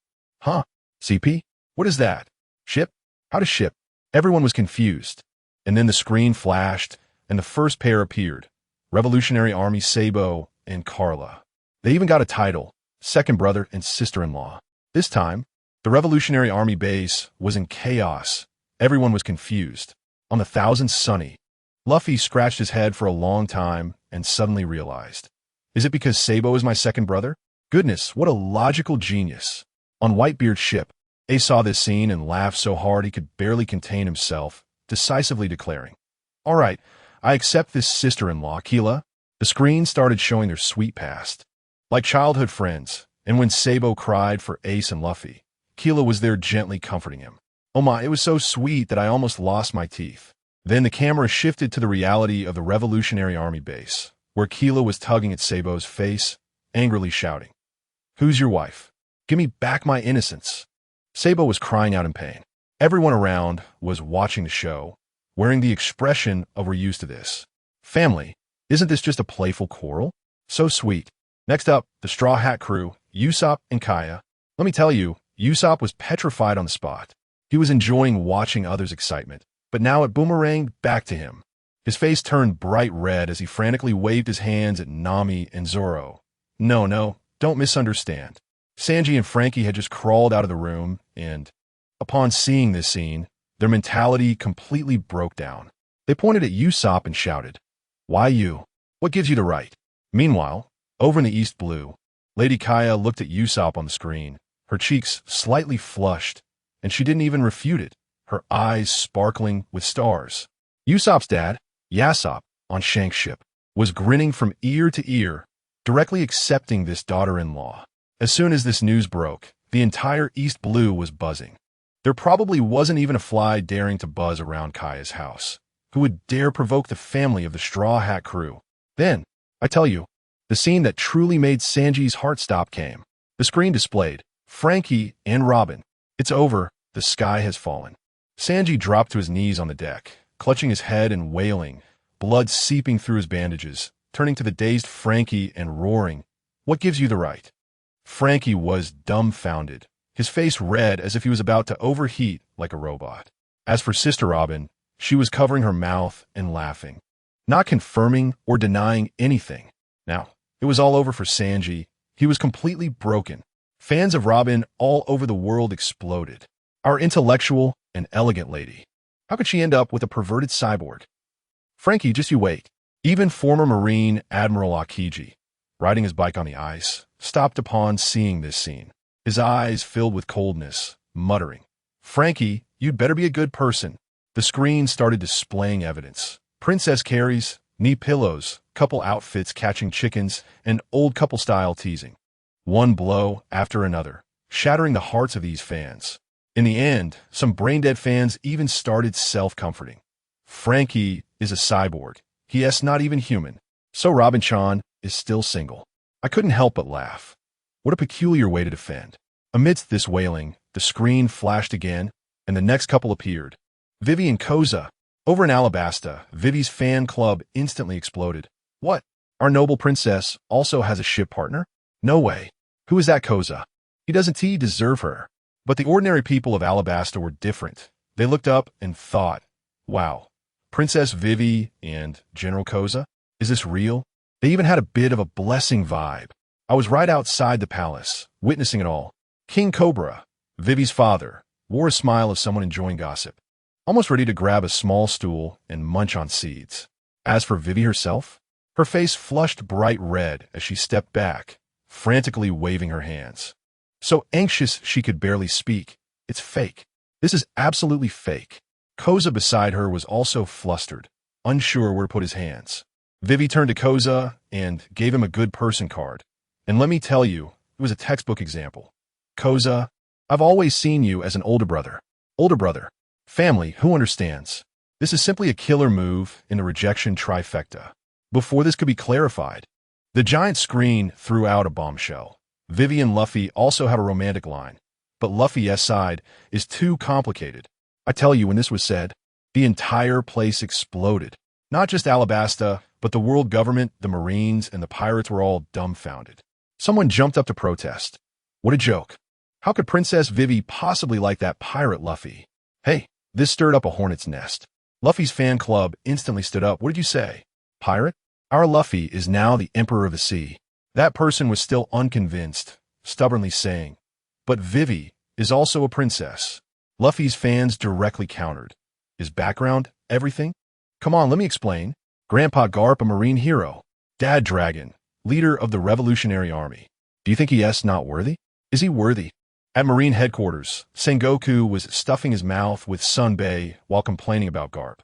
Huh? CP? What is that? Ship? How to ship? Everyone was confused. And then the screen flashed, and the first pair appeared. Revolutionary Army Sabo and Carla. They even got a title, second brother and sister-in-law. This time, the Revolutionary Army base was in chaos. Everyone was confused. On the Thousand Sunny, Luffy scratched his head for a long time and suddenly realized. Is it because Sabo is my second brother? Goodness, what a logical genius. On Whitebeard's ship, Ace saw this scene and laughed so hard he could barely contain himself, decisively declaring, "All right, I accept this sister-in-law, Keela." The screen started showing their sweet past. Like childhood friends, and when Sabo cried for Ace and Luffy, Keela was there gently comforting him. Oh my, it was so sweet that I almost lost my teeth. Then the camera shifted to the reality of the Revolutionary Army base, where Keela was tugging at Sabo's face, angrily shouting, "Who's your wife? Give me back my innocence." Sabo was crying out in pain. Everyone around was watching the show, wearing the expression of "we're used to this." Family, isn't this just a playful quarrel? So sweet. Next up, the Straw Hat crew, Usopp and Kaya. Let me tell you, Usopp was petrified on the spot. He was enjoying watching others' excitement, but now it boomeranged back to him. His face turned bright red as he frantically waved his hands at Nami and Zoro. No, don't misunderstand. Sanji and Frankie had just crawled out of the room, and, upon seeing this scene, their mentality completely broke down. They pointed at Usopp and shouted, "Why you? What gives you the right?" Meanwhile, over in the East Blue, Lady Kaya looked at Usopp on the screen, her cheeks slightly flushed, and she didn't even refute it, her eyes sparkling with stars. Usopp's dad, Yasopp, on Shank's ship, was grinning from ear to ear, directly accepting this daughter-in-law. As soon as this news broke, the entire East Blue was buzzing. There probably wasn't even a fly daring to buzz around Kaya's house. Who would dare provoke the family of the Straw Hat crew? Then, I tell you, the scene that truly made Sanji's heart stop came. The screen displayed Frankie and Robin. It's over, the sky has fallen. Sanji dropped to his knees on the deck, clutching his head and wailing, blood seeping through his bandages, turning to the dazed Frankie and roaring, "What gives you the right?" Frankie was dumbfounded, his face red as if he was about to overheat like a robot. As for Sister Robin, she was covering her mouth and laughing, not confirming or denying anything. Now, it was all over for Sanji. He was completely broken. Fans of Robin all over the world exploded. Our intellectual and elegant lady. How could she end up with a perverted cyborg? Frankie, just you wait. Even former Marine Admiral Aokiji, riding his bike on the ice, stopped upon seeing this scene. His eyes filled with coldness, muttering, "Frankie, you'd better be a good person." The screen started displaying evidence. Princess carries, knee pillows, couple outfits catching chickens, and old couple-style teasing. One blow after another, shattering the hearts of these fans. In the end, some brain-dead fans even started self-comforting. Frankie, is a cyborg. He is not even human. So Robin-chan is still single. I couldn't help but laugh. What a peculiar way to defend. Amidst this wailing, the screen flashed again, and the next couple appeared. Vivi and Koza. Over in Alabasta, Vivi's fan club instantly exploded. What? Our noble princess also has a ship partner? No way. Who is that Koza? He doesn't deserve her. But the ordinary people of Alabasta were different. They looked up and thought, wow, Princess Vivi and General Koza? Is this real? They even had a bit of a blessing vibe. I was right outside the palace, witnessing it all. King Cobra, Vivi's father, wore a smile of someone enjoying gossip, almost ready to grab a small stool and munch on seeds. As for Vivi herself, her face flushed bright red as she stepped back, frantically waving her hands. So anxious she could barely speak. It's fake. This is absolutely fake. Koza beside her was also flustered, unsure where to put his hands. Vivi turned to Koza and gave him a good person card. And let me tell you, it was a textbook example. Koza, I've always seen you as an older brother. Older brother. Family, who understands? This is simply a killer move in the rejection trifecta. Before this could be clarified, the giant screen threw out a bombshell. Vivi and Luffy also have a romantic line, but Luffy's side is too complicated. I tell you, when this was said, the entire place exploded. Not just Alabasta, but the world government, the Marines, and the pirates were all dumbfounded. Someone jumped up to protest. What a joke. How could Princess Vivi possibly like that pirate Luffy? Hey, this stirred up a hornet's nest. Luffy's fan club instantly stood up. What did you say? Pirate? Our Luffy is now the Emperor of the Sea. That person was still unconvinced, stubbornly saying, but Vivi is also a princess. Luffy's fans directly countered. His background, everything? Come on, let me explain. Grandpa Garp, a marine hero. Dad Dragon, leader of the Revolutionary Army. Do you think he is not worthy? Is he worthy? At Marine headquarters, Sengoku was stuffing his mouth with Sunbei while complaining about Garp.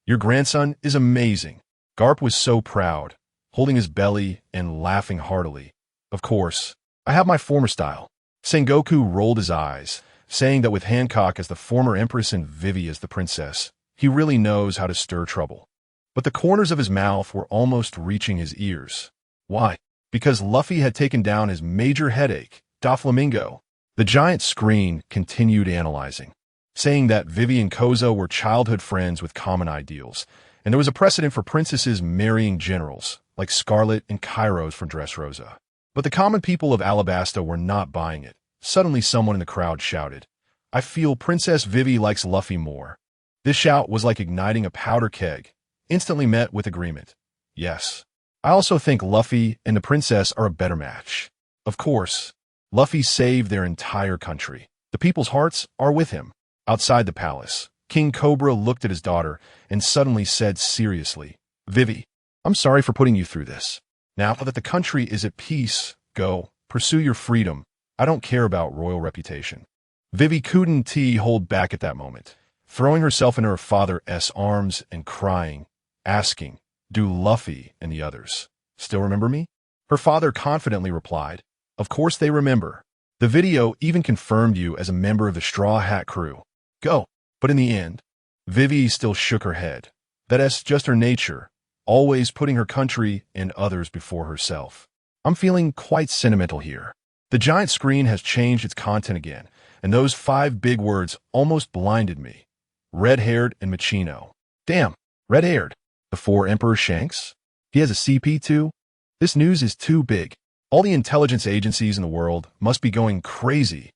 Your grandson is amazing. Garp was so proud, holding his belly and laughing heartily. Of course, I have my former style. Sengoku rolled his eyes, saying that with Hancock as the former empress and Vivi as the princess, he really knows how to stir trouble. But the corners of his mouth were almost reaching his ears. Why? Because Luffy had taken down his major headache, Doflamingo. The giant screen continued analyzing, saying that Vivi and Koza were childhood friends with common ideals, and there was a precedent for princesses marrying generals, like Scarlet and Kairos from Dressrosa. But the common people of Alabasta were not buying it. Suddenly someone in the crowd shouted, I feel Princess Vivi likes Luffy more. This shout was like igniting a powder keg, instantly met with agreement. Yes. I also think Luffy and the princess are a better match. Of course, Luffy saved their entire country. The people's hearts are with him. Outside the palace, King Cobra looked at his daughter and suddenly said seriously, Vivi, I'm sorry for putting you through this. Now that the country is at peace, go, pursue your freedom. I don't care about royal reputation. Vivi couldn't hold back at that moment, throwing herself into her father's arms and crying, asking, do Luffy and the others still remember me? Her father confidently replied, of course they remember. The video even confirmed you as a member of the Straw Hat crew. Go. But in the end, Vivi still shook her head. That's just her nature, always putting her country and others before herself. I'm feeling quite sentimental here. The giant screen has changed its content again, and those 5 big words almost blinded me. Red-haired and Machino. Damn, red-haired. The 4 Emperor Shanks? He has a CP too? This news is too big. All the intelligence agencies in the world must be going crazy,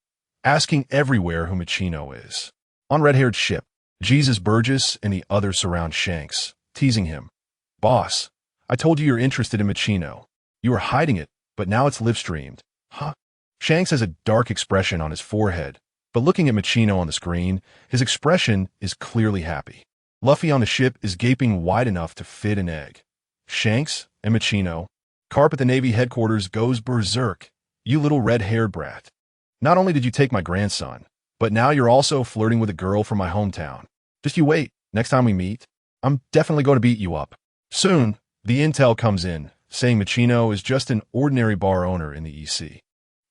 asking everywhere who Machino is. On red-haired ship, Jesus Burgess and the others surround Shanks, teasing him. Boss, I told you you're interested in Machino. You were hiding it, but now it's live-streamed. Huh? Shanks has a dark expression on his forehead, but looking at Machino on the screen, his expression is clearly happy. Luffy on the ship is gaping wide enough to fit an egg. Shanks and Machino. Carp at the Navy headquarters goes berserk. You little red-haired brat. Not only did you take my grandson, but now you're also flirting with a girl from my hometown. Just you wait. Next time we meet, I'm definitely going to beat you up. Soon, the intel comes in, saying Machino is just an ordinary bar owner in the EC.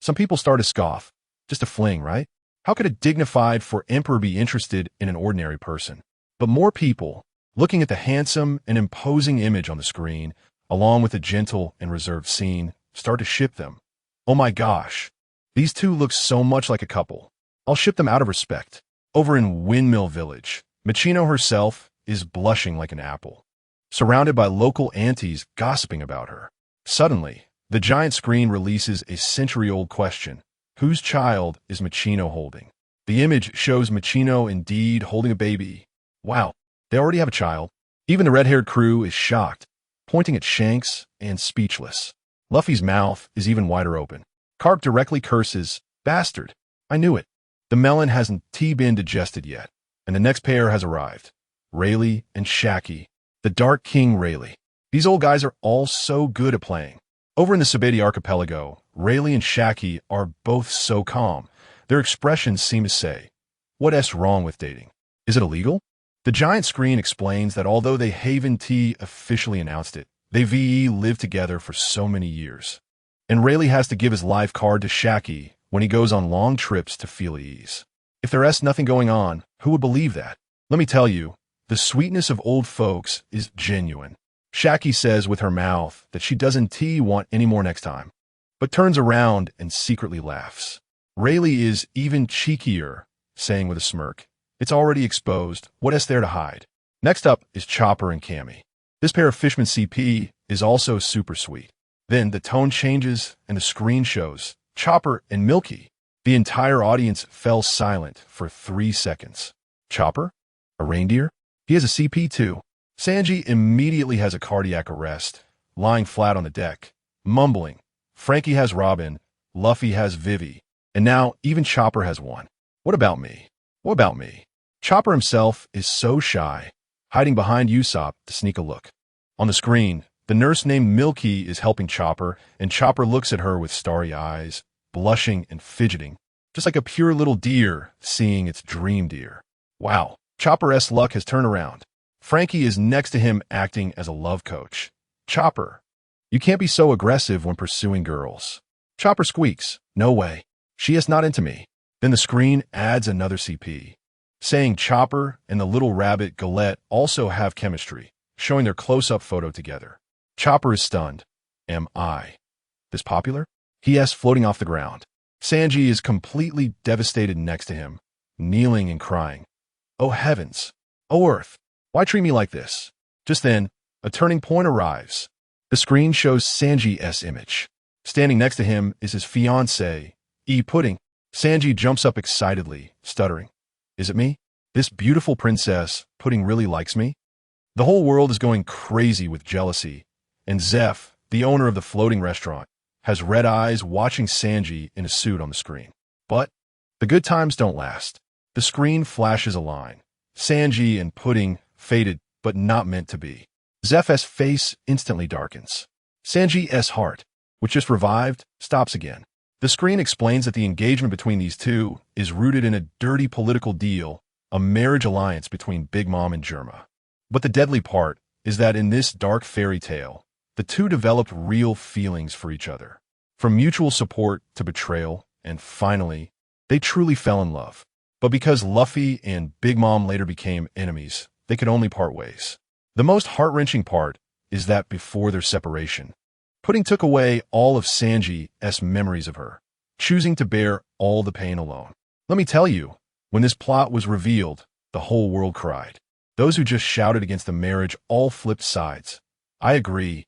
Some people start to scoff. Just a fling, right? How could a dignified emperor be interested in an ordinary person? But more people Looking at the handsome and imposing image on the screen, along with the gentle and reserved scene, start to ship them. Oh my gosh, these two look so much like a couple. I'll ship them out of respect. Over in Windmill Village, Michino herself is blushing like an apple, surrounded by local aunties gossiping about her. Suddenly, the giant screen releases a century-old question. Whose child is Michino holding? The image shows Michino indeed holding a baby. Wow, they already have a child. Even the red-haired crew is shocked, pointing at Shanks and speechless. Luffy's mouth is even wider open. Kark directly curses, "Bastard! I knew it." The melon hasn't been digested yet, and the next pair has arrived. Rayleigh and Shaki, the Dark King Rayleigh. These old guys are all so good at playing. Over in the Sabeti archipelago, Rayleigh and Shaki are both so calm. Their expressions seem to say, "What's wrong with dating? Is it illegal?" The giant screen explains that although they Haven T officially announced it, they lived together for so many years. And Rayleigh has to give his life card to Shaki when he goes on long trips to feel ease. If there's nothing going on, who would believe that? Let me tell you, the sweetness of old folks is genuine. Shaki says with her mouth that she doesn't want any more next time, but turns around and secretly laughs. Rayleigh is even cheekier, saying with a smirk, "It's already exposed, what's there to hide?" Next up is Chopper and Cammy. This pair of Fishman CP is also super sweet. Then the tone changes and the screen shows Chopper and Milky. The entire audience fell silent for 3 seconds. Chopper? A reindeer? He has a CP too. Sanji immediately has a cardiac arrest, lying flat on the deck, mumbling. Frankie has Robin, Luffy has Vivi, and now even Chopper has one. What about me? What about me? Chopper himself is so shy, hiding behind Usopp to sneak a look. On the screen, the nurse named Milky is helping Chopper, and Chopper looks at her with starry eyes, blushing and fidgeting, just like a pure little deer seeing its dream deer. Wow, Chopper's luck has turned around. Frankie is next to him acting as a love coach. "Chopper, you can't be so aggressive when pursuing girls." Chopper squeaks, "No way. She is not into me." Then the screen adds another CP, saying Chopper and the little rabbit Galette also have chemistry, showing their close-up photo together. Chopper is stunned. Am I this popular? He asks, floating off the ground. Sanji is completely devastated next to him, kneeling and crying. "Oh heavens! Oh earth! Why treat me like this?" Just then, a turning point arrives. The screen shows Sanji's image. Standing next to him is his fiancée, Pudding. Sanji jumps up excitedly, stuttering. "Is it me? This beautiful princess, Pudding, really likes me?" The whole world is going crazy with jealousy, and Zeph, the owner of the floating restaurant, has red eyes watching Sanji in a suit on the screen. But the good times don't last. The screen flashes a line. Sanji and Pudding fated, but not meant to be. Zeph's face instantly darkens. Sanji's heart, which just revived, stops again. The screen explains that the engagement between these two is rooted in a dirty political deal, a marriage alliance between Big Mom and Germa. But the deadly part is that in this dark fairy tale, the two developed real feelings for each other. From mutual support to betrayal, and finally, they truly fell in love. But because Luffy and Big Mom later became enemies, they could only part ways. The most heart-wrenching part is that before their separation, Pudding took away all of Sanji's memories of her, choosing to bear all the pain alone. Let me tell you, when this plot was revealed, the whole world cried. Those who just shouted against the marriage all flipped sides. I agree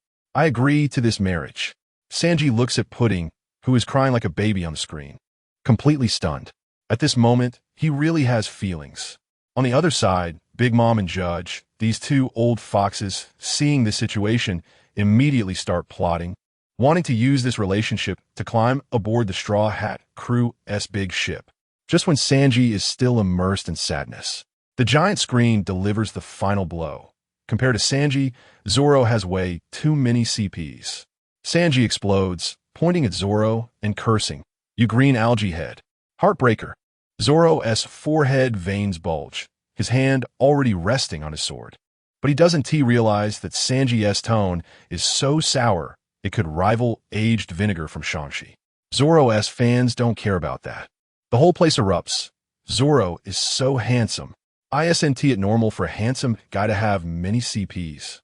to this marriage. Sanji looks at Pudding, who is crying like a baby on the screen, completely stunned. At this moment, he really has feelings. On the other side, Big Mom and Judge, these two old foxes, seeing this situation, immediately start plotting, wanting to use this relationship to climb aboard the Straw Hat Crew's big ship. Just when Sanji is still immersed in sadness, the giant screen delivers the final blow. Compared to Sanji, Zoro has way too many CPs. Sanji explodes, pointing at Zoro and cursing, "You green algae head." Heartbreaker. Zoro's forehead veins bulge, his hand already resting on his sword. But he doesn't realize that Sanji's tone is so sour it could rival aged vinegar from Shanxi. Zoro's fans don't care about that. The whole place erupts. Zoro is so handsome. ISNT at normal for a handsome guy to have many CPs.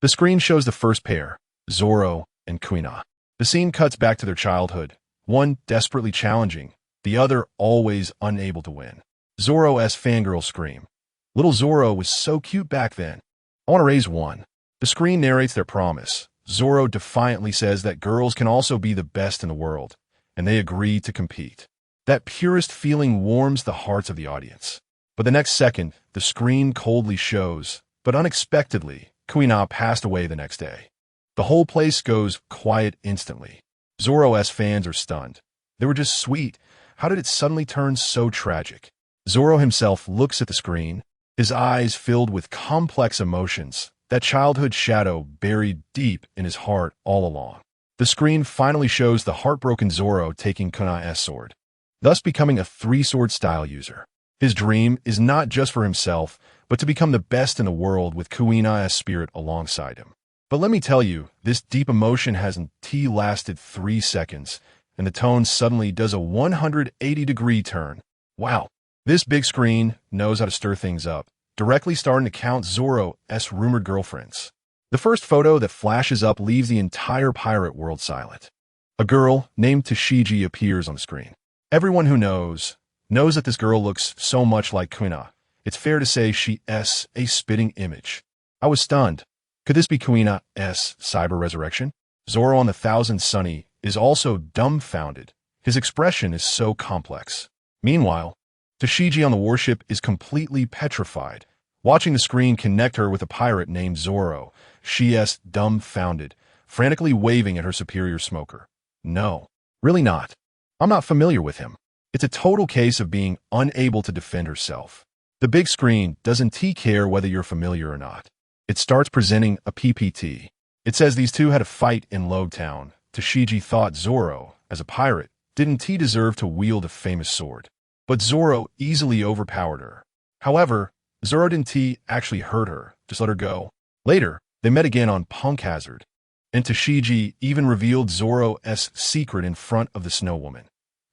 The screen shows the first pair, Zoro and Kuina. The scene cuts back to their childhood, one desperately challenging, the other always unable to win. Zoro's fangirl scream. Little Zoro was so cute back then. I want to raise one. The screen narrates their promise. Zoro defiantly says that girls can also be the best in the world, and they agree to compete. That purest feeling warms the hearts of the audience. But the next second, the screen coldly shows, but unexpectedly, Kuina passed away the next day. The whole place goes quiet instantly. Zoro's fans are stunned. They were just sweet. How did it suddenly turn so tragic? Zoro himself looks at the screen, his eyes filled with complex emotions, that childhood shadow buried deep in his heart all along. The screen finally shows the heartbroken Zoro taking Kuina's sword, thus becoming a three-sword style user. His dream is not just for himself, but to become the best in the world with Kuina's spirit alongside him. But let me tell you, this deep emotion hasn't lasted 3 seconds, and the tone suddenly does a 180-degree turn. Wow, this big screen knows how to stir things up, directly starting to count Zoro's rumored girlfriends. The first photo that flashes up leaves the entire pirate world silent. A girl named Tashigi appears on the screen. Everyone who knows that this girl looks so much like Kuina. It's fair to say she's a spitting image. I was stunned. Could this be Kuina's cyber resurrection? Zoro on the Thousand Sunny is also dumbfounded. His expression is so complex. Meanwhile, Tashigi on the warship is completely petrified. Watching the screen connect her with a pirate named Zoro, she's dumbfounded, frantically waving at her superior smoker. No, really not. I'm not familiar with him. It's a total case of being unable to defend herself. The big screen doesn't care whether you're familiar or not. It starts presenting a PPT. It says these two had a fight in Logtown. Tashigi thought Zoro, as a pirate, didn't deserve to wield a famous sword. But Zoro easily overpowered her. However, Zoro didn't actually hurt her, just let her go. Later, they met again on Punk Hazard, and Tashigi even revealed Zoro's secret in front of the Snow Woman.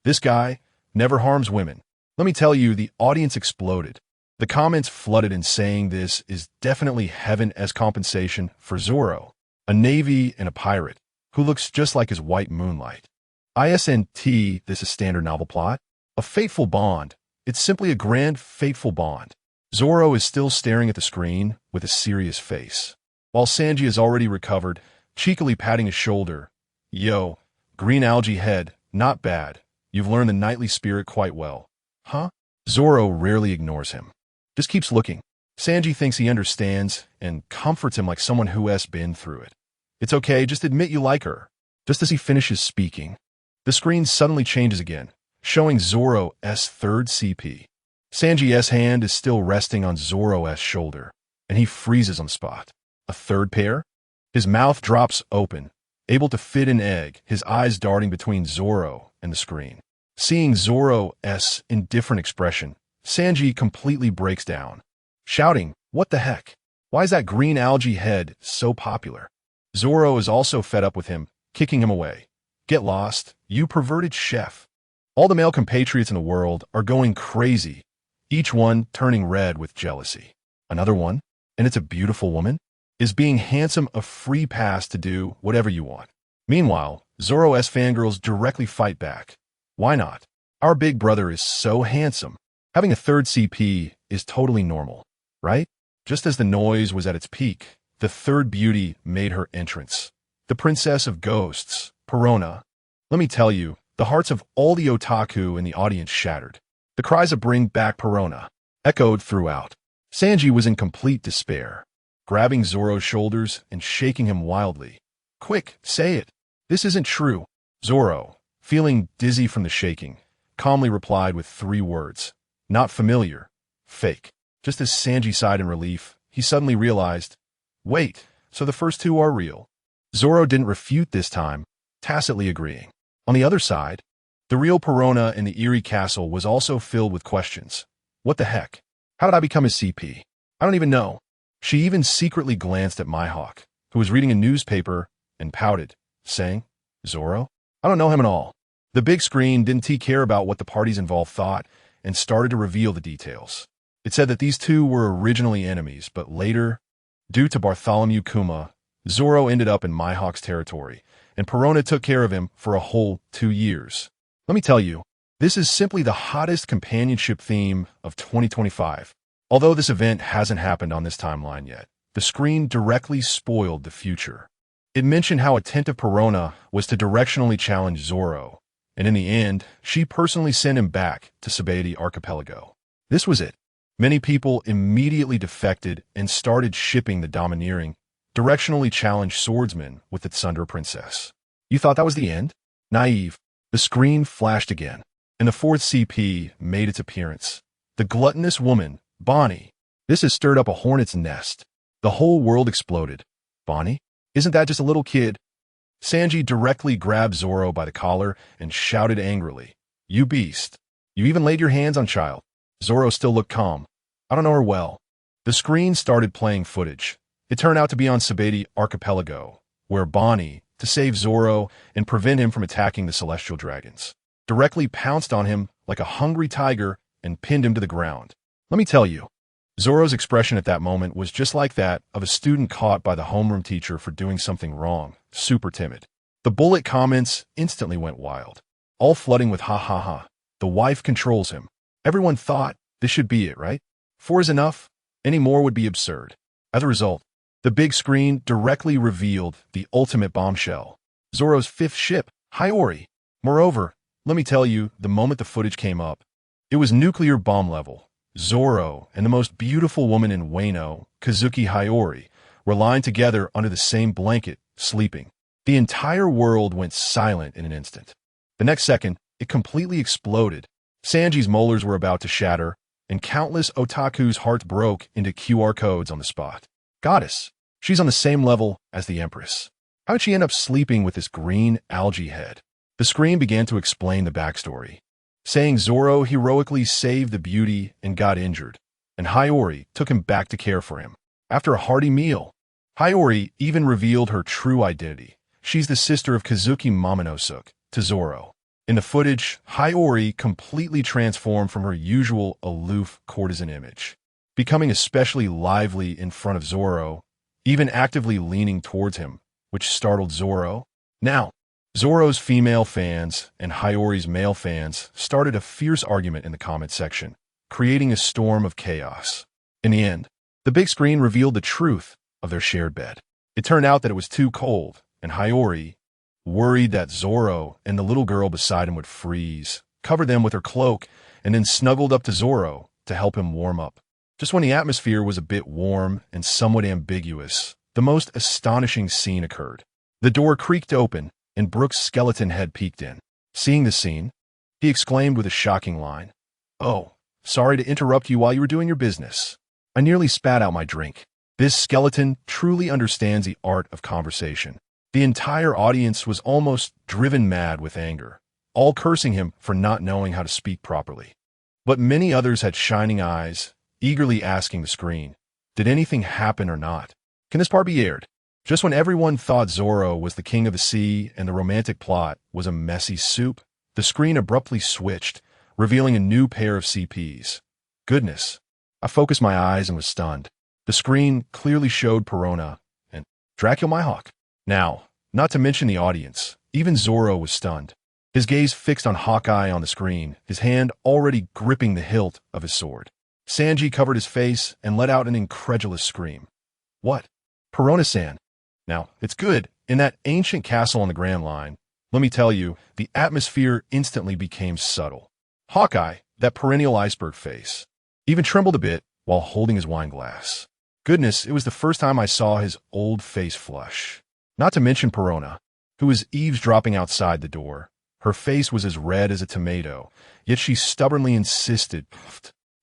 This guy never harms women. Let me tell you, the audience exploded. The comments flooded in saying this is definitely heaven as compensation for Zoro, a navy and a pirate, who looks just like his white moonlight. ISNT, this is standard novel plot. A fateful bond. It's simply a grand fateful bond. Zoro is still staring at the screen with a serious face, while Sanji has already recovered, cheekily patting his shoulder. Yo, green algae head, not bad. You've learned the knightly spirit quite well. Huh? Zoro rarely ignores him. Just keeps looking. Sanji thinks he understands and comforts him like someone who has been through it. It's okay, just admit you like her. Just as he finishes speaking, the screen suddenly changes again, showing Zoro's third CP. Sanji's hand is still resting on Zoro's shoulder, and he freezes on the spot. A third pair? His mouth drops open, able to fit an egg, his eyes darting between Zoro and the screen. Seeing Zoro's indifferent expression, Sanji completely breaks down, shouting, "What the heck? Why is that green algae head so popular?" Zoro is also fed up with him, kicking him away. "Get lost, you perverted chef." All the male compatriots in the world are going crazy, each one turning red with jealousy. Another one, and it's a beautiful woman, is being handsome a free pass to do whatever you want. Meanwhile, Zoro's fangirls directly fight back. Why not? Our big brother is so handsome. Having a third CP is totally normal, right? Just as the noise was at its peak, the third beauty made her entrance. The princess of ghosts, Perona. Let me tell you, the hearts of all the otaku in the audience shattered. The cries of "Bring back Perona" echoed throughout. Sanji was in complete despair, grabbing Zoro's shoulders and shaking him wildly. "Quick, say it. This isn't true." Zoro, feeling dizzy from the shaking, calmly replied with 3 words. "Not familiar. Fake." Just as Sanji sighed in relief, he suddenly realized, wait, so the first 2 are real. Zoro didn't refute this time, tacitly agreeing. On the other side, the real Perona in the eerie castle was also filled with questions. What the heck? How did I become his CP? I don't even know. She even secretly glanced at Mihawk, who was reading a newspaper, and pouted, saying, "Zoro? I don't know him at all." The big screen didn't care about what the parties involved thought, and started to reveal the details. It said that these two were originally enemies, but later, due to Bartholomew Kuma, Zoro ended up in Mihawk's territory, and Perona took care of him for a whole 2 years. Let me tell you, this is simply the hottest companionship theme of 2025. Although this event hasn't happened on this timeline yet, the screen directly spoiled the future. It mentioned how attentive Perona was to directionally challenge Zoro, and in the end, she personally sent him back to Sabaody Archipelago. This was it. Many people immediately defected and started shipping the domineering, directionally challenged swordsman with the Thunder Princess. You thought that was the end? Naive. The screen flashed again, and the fourth CP made its appearance. The gluttonous woman, Bonnie. This has stirred up a hornet's nest. The whole world exploded. Bonnie? Isn't that just a little kid? Sanji directly grabbed Zoro by the collar and shouted angrily, "You beast! You even laid your hands on child." Zoro still looked calm. "I don't know her well." The screen started playing footage. It turned out to be on Sabaody Archipelago, where Bonnie, to save Zoro and prevent him from attacking the celestial dragons, directly pounced on him like a hungry tiger and pinned him to the ground. Let me tell you, Zoro's expression at that moment was just like that of a student caught by the homeroom teacher for doing something wrong, super timid. The bullet comments instantly went wild, all flooding with ha ha ha. The wife controls him. Everyone thought this should be it, right? 4 is enough. Any more would be absurd. As a result, the big screen directly revealed the ultimate bombshell, Zoro's 5th ship, Hiyori. Moreover, let me tell you, the moment the footage came up, it was nuclear bomb level. Zoro and the most beautiful woman in Wano, Kazuki Hiyori, were lying together under the same blanket, sleeping. The entire world went silent in an instant. The next second, it completely exploded. Sanji's molars were about to shatter, and countless otaku's hearts broke into QR codes on the spot. Goddess. She's on the same level as the Empress. How did she end up sleeping with this green algae head? The screen began to explain the backstory, saying Zoro heroically saved the beauty and got injured, and Hiyori took him back to care for him. After a hearty meal, Hiyori even revealed her true identity. She's the sister of Kazuki Momonosuke to Zoro. In the footage, Hiyori completely transformed from her usual aloof courtesan image, becoming especially lively in front of Zoro, even actively leaning towards him, which startled Zoro. Now, Zoro's female fans and Hiyori's male fans started a fierce argument in the comment section, creating a storm of chaos. In the end, the big screen revealed the truth of their shared bed. It turned out that it was too cold, and Hiyori, worried that Zoro and the little girl beside him would freeze, covered them with her cloak, and then snuggled up to Zoro to help him warm up. Just when the atmosphere was a bit warm and somewhat ambiguous, the most astonishing scene occurred. The door creaked open, and Brook's skeleton head peeked in. Seeing the scene, he exclaimed with a shocking line, "Oh, sorry to interrupt you while you were doing your business. I nearly spat out my drink." This skeleton truly understands the art of conversation. The entire audience was almost driven mad with anger, all cursing him for not knowing how to speak properly. But many others had shining eyes, eagerly asking the screen, did anything happen or not? Can this part be aired? Just when everyone thought Zoro was the king of the sea and the romantic plot was a messy soup, the screen abruptly switched, revealing a new pair of CPs. Goodness. I focused my eyes and was stunned. The screen clearly showed Perona and Dracula Mihawk. Now, not to mention the audience, even Zoro was stunned. His gaze fixed on Hawkeye on the screen, his hand already gripping the hilt of his sword. Sanji covered his face and let out an incredulous scream. What? Perona-san. Now, it's good. In that ancient castle on the Grand Line, let me tell you, the atmosphere instantly became subtle. Hawkeye, that perennial iceberg face, even trembled a bit while holding his wine glass. Goodness, it was the first time I saw his old face flush. Not to mention Perona, who was eavesdropping outside the door. Her face was as red as a tomato, yet she stubbornly insisted.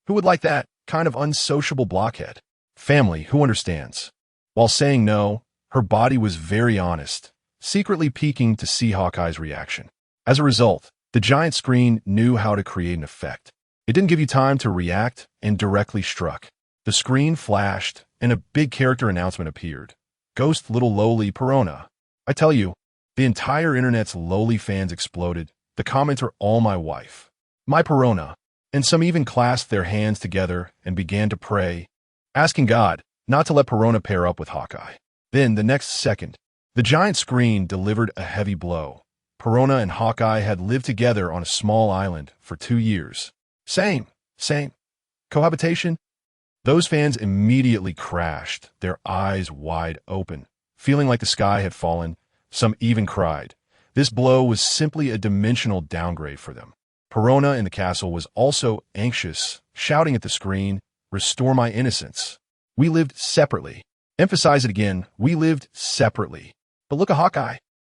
Who would like that kind of unsociable blockhead? Family, who understands? While saying no, her body was very honest, secretly peeking to see Hawkeye's reaction. As a result, the giant screen knew how to create an effect. It didn't give you time to react and directly struck. The screen flashed, and a big character announcement appeared. Ghost Little Lowly Perona. I tell you, the entire internet's lowly fans exploded. The comments are all my wife. My Perona. and some even clasped their hands together and began to pray, asking God not to let Perona pair up with Hawkeye. Then, the next second, the giant screen delivered a heavy blow. Perona and Hawkeye had lived together on a small island for 2 years. Same. Cohabitation? Those fans immediately crashed, their eyes wide open, feeling like the sky had fallen. Some even cried. This blow was simply a dimensional downgrade for them. Perona in the castle was also anxious, shouting at the screen, "Restore my innocence." We lived separately. Emphasize it again, we lived separately. But look at Hawkeye.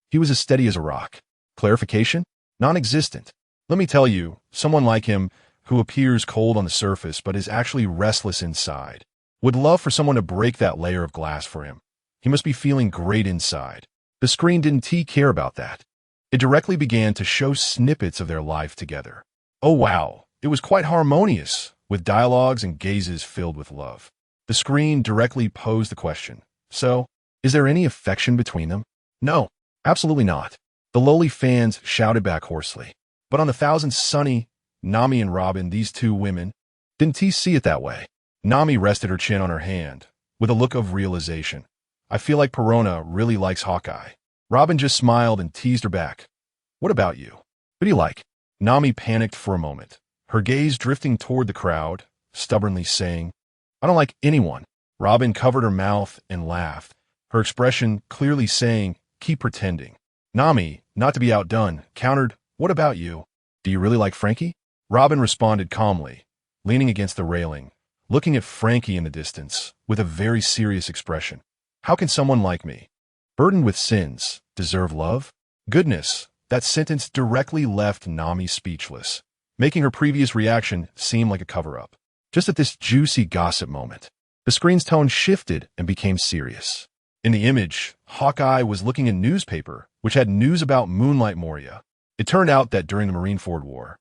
He was as steady as a rock. Clarification? Non-existent. Let me tell you, someone like him, who appears cold on the surface but is actually restless inside, would love for someone to break that layer of glass for him. He must be feeling great inside. The screen didn't care about that. It directly began to show snippets of their life together. Oh wow, it was quite harmonious, with dialogues and gazes filled with love. The screen directly posed the question, so, is there any affection between them? No, absolutely not. The lowly fans shouted back hoarsely. But on the thousand sunny, Nami and Robin, these two women, didn't see it that way. Nami rested her chin on her hand, with a look of realization. I feel like Perona really likes Hawkeye. Robin just smiled and teased her back. What about you? Who do you like? Nami panicked for a moment, her gaze drifting toward the crowd, stubbornly saying, I don't like anyone. Robin covered her mouth and laughed, her expression clearly saying, keep pretending. Nami, not to be outdone, countered, what about you? Do you really like Frankie? Robin responded calmly, leaning against the railing, looking at Frankie in the distance, with a very serious expression. How can someone like me, burdened with sins, deserve love? Goodness, that sentence directly left Nami speechless, making her previous reaction seem like a cover-up. Just at this juicy gossip moment, the screen's tone shifted and became serious. In the image, Hawkeye was looking at a newspaper, which had news about Moonlight Moria. It turned out that during the Marineford War,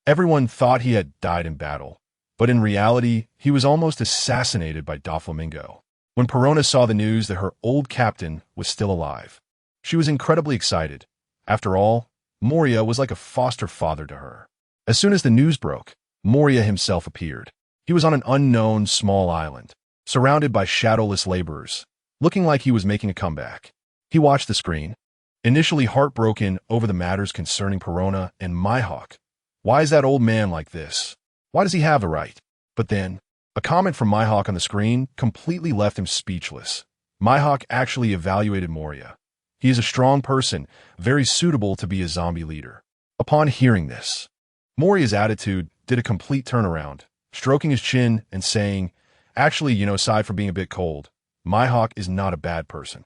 everyone thought he had died in battle, but in reality, he was almost assassinated by Doflamingo. When Perona saw the news that her old captain was still alive, she was incredibly excited. After all, Moria was like a foster father to her. As soon as the news broke, Moria himself appeared. He was on an unknown small island, surrounded by shadowless laborers, looking like he was making a comeback. He watched the screen, initially heartbroken over the matters concerning Perona and Mihawk. Why is that old man like this? Why does he have the right? But then, a comment from Mihawk on the screen completely left him speechless. Mihawk actually evaluated Moria. He is a strong person, very suitable to be a zombie leader. Upon hearing this, Moria's attitude did a complete turnaround, stroking his chin and saying, actually, aside from being a bit cold, Mihawk is not a bad person.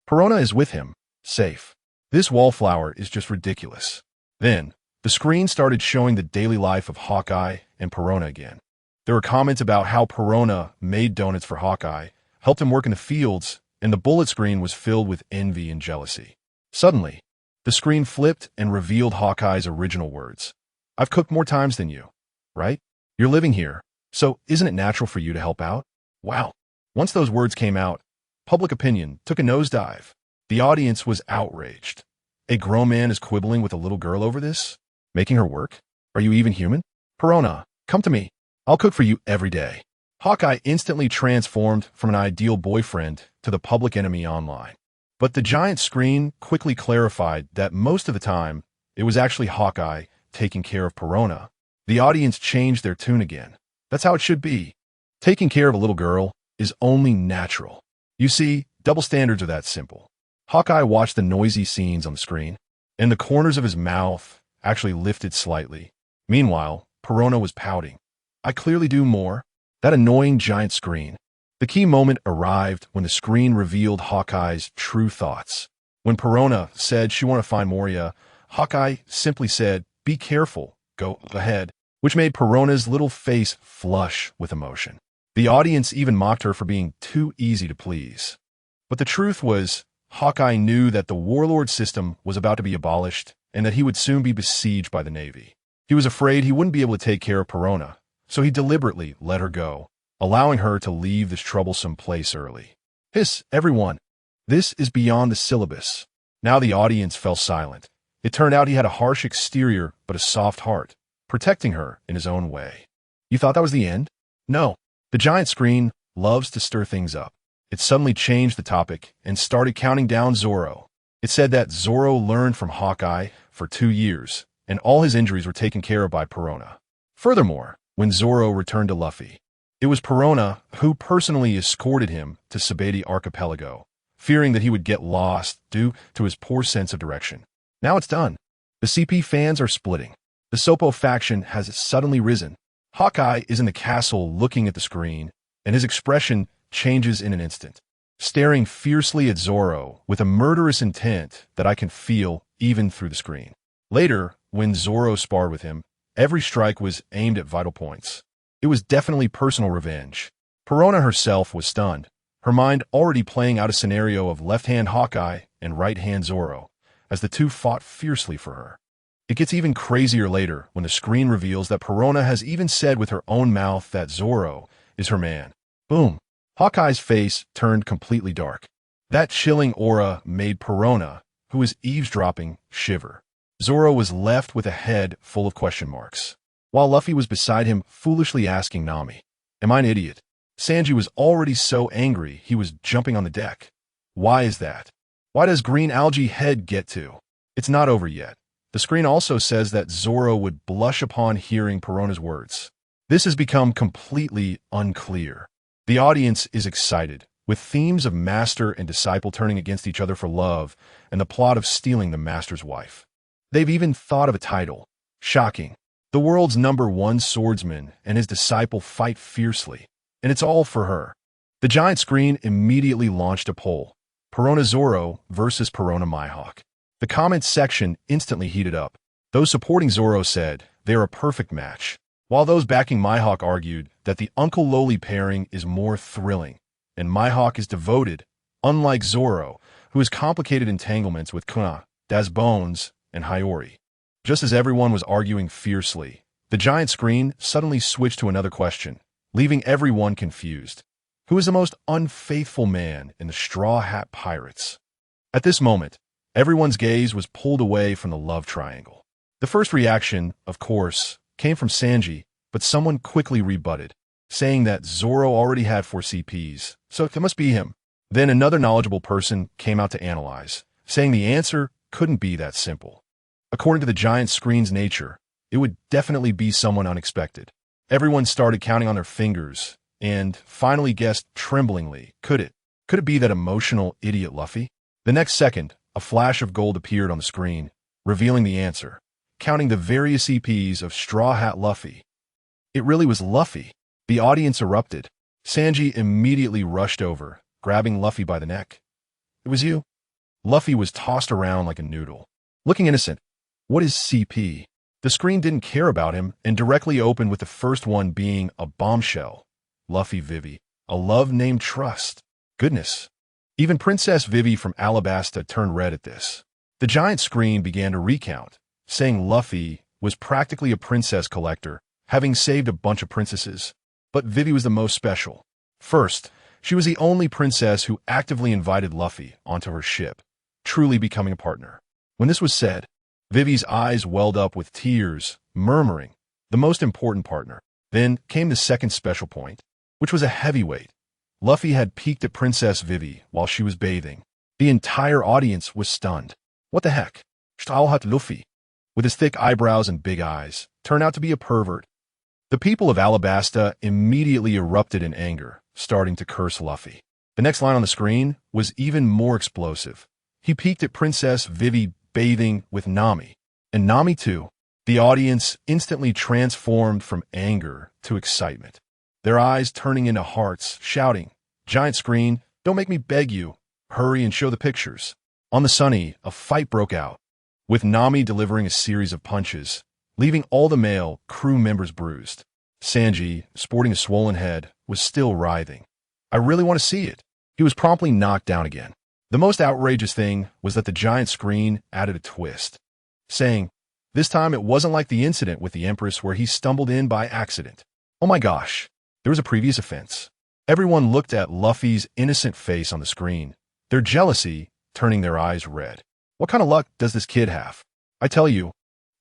Perona is with him, safe. This wallflower is just ridiculous. Then, the screen started showing the daily life of Hawkeye and Perona again. There were comments about how Perona made donuts for Hawkeye, helped him work in the fields, and the bullet screen was filled with envy and jealousy. Suddenly, the screen flipped and revealed Hawkeye's original words. I've cooked more times than you, right? You're living here, so isn't it natural for you to help out? Wow. Once those words came out, public opinion took a nosedive. The audience was outraged. A grown man is quibbling with a little girl over this? Making her work? Are you even human? Perona, come to me. I'll cook for you every day. Hawkeye instantly transformed from an ideal boyfriend to the public enemy online. But the giant screen quickly clarified that most of the time, it was actually Hawkeye taking care of Perona. The audience changed their tune again. That's how it should be. Taking care of a little girl is only natural. You see, double standards are that simple. Hawkeye watched the noisy scenes on the screen, and the corners of his mouth actually lifted slightly. Meanwhile, Perona was pouting. I clearly do more. That annoying giant screen. The key moment arrived when the screen revealed Hawkeye's true thoughts. When Perona said she wanted to find Moria, Hawkeye simply said, be careful, go ahead, which made Perona's little face flush with emotion. The audience even mocked her for being too easy to please. But the truth was, Hawkeye knew that the warlord system was about to be abolished and that he would soon be besieged by the Navy. He was afraid he wouldn't be able to take care of Perona, so he deliberately let her go, allowing her to leave this troublesome place early. Hiss, everyone. This is beyond the syllabus. Now the audience fell silent. It turned out he had a harsh exterior but a soft heart. protecting her in his own way. You thought that was the end? No. The giant screen loves to stir things up. It suddenly changed the topic and started counting down Zoro. It said that Zoro learned from Hawkeye for 2 years, and all his injuries were taken care of by Perona. Furthermore, when Zoro returned to Luffy, it was Perona who personally escorted him to Sabeti Archipelago, fearing that he would get lost due to his poor sense of direction. Now it's done. The CP fans are splitting. The Soppo faction has suddenly risen. Hawkeye is in the castle looking at the screen, and his expression changes in an instant, staring fiercely at Zoro with a murderous intent that I can feel even through the screen. Later, when Zoro sparred with him, every strike was aimed at vital points. It was definitely personal revenge. Perona herself was stunned, her mind already playing out a scenario of left-hand Hawkeye and right-hand Zoro, as the two fought fiercely for her. It gets even crazier later when the screen reveals that Perona has even said with her own mouth that Zoro is her man. Boom. Hawkeye's face turned completely dark. That chilling aura made Perona, who was eavesdropping, shiver. Zoro was left with a head full of question marks, while Luffy was beside him foolishly asking Nami, "Am I an idiot?" Sanji was already so angry he was jumping on the deck. Why is that? Why does Green Algae Head get to? It's not over yet. The screen also says that Zoro would blush upon hearing Perona's words. This has become completely unclear. The audience is excited, with themes of master and disciple turning against each other for love and the plot of stealing the master's wife. They've even thought of a title. Shocking. The world's #1 swordsman and his disciple fight fiercely, and it's all for her. The giant screen immediately launched a poll. Perona Zoro versus Perona Mihawk. The comments section instantly heated up. Those supporting Zoro said they're a perfect match, while those backing Mihawk argued that the Uncle Loli pairing is more thrilling, and Mihawk is devoted, unlike Zoro, who has complicated entanglements with Kuna, Das Bones, and Hiyori. Just as everyone was arguing fiercely, the giant screen suddenly switched to another question, leaving everyone confused. Who is the most unfaithful man in the Straw Hat Pirates? At this moment, everyone's gaze was pulled away from the love triangle. The first reaction, of course, came from Sanji, but someone quickly rebutted, saying that Zoro already had 4 CPs, so it must be him. Then another knowledgeable person came out to analyze, saying the answer couldn't be that simple. According to the giant screen's nature, it would definitely be someone unexpected. Everyone started counting on their fingers, and finally guessed tremblingly, could it be that emotional idiot Luffy? The next second, a flash of gold appeared on the screen, revealing the answer, counting the various EPs of Straw Hat Luffy. It really was Luffy. The audience erupted. Sanji immediately rushed over, grabbing Luffy by the neck. "It was you?" Luffy was tossed around like a noodle, looking innocent. What is CP? The screen didn't care about him and directly opened with the first one being a bombshell. Luffy Vivi, a love named Trust. Goodness. Even Princess Vivi from Alabasta turned red at this. The giant screen began to recount, saying Luffy was practically a princess collector, having saved a bunch of princesses. But Vivi was the most special. First, she was the only princess who actively invited Luffy onto her ship, truly becoming a partner. When this was said, Vivi's eyes welled up with tears, murmuring, "The most important partner." Then came the second special point, which was a heavyweight. Luffy had peeked at Princess Vivi while she was bathing. The entire audience was stunned. What the heck? Stahlhat Luffy, with his thick eyebrows and big eyes, turned out to be a pervert. The people of Alabasta immediately erupted in anger, starting to curse Luffy. The next line on the screen was even more explosive. He peeked at Princess Vivi bathing with Nami, and Nami too. The audience instantly transformed from anger to excitement, their eyes turning into hearts, shouting, "Giant screen, don't make me beg you. Hurry and show the pictures." On the Sunny, a fight broke out, with Nami delivering a series of punches, leaving all the male crew members bruised. Sanji, sporting a swollen head, was still writhing. "I really want to see it." He was promptly knocked down again. The most outrageous thing was that the giant screen added a twist, saying, this time it wasn't like the incident with the Empress where he stumbled in by accident. Oh my gosh, there was a previous offense. Everyone looked at Luffy's innocent face on the screen, their jealousy turning their eyes red. What kind of luck does this kid have? I tell you,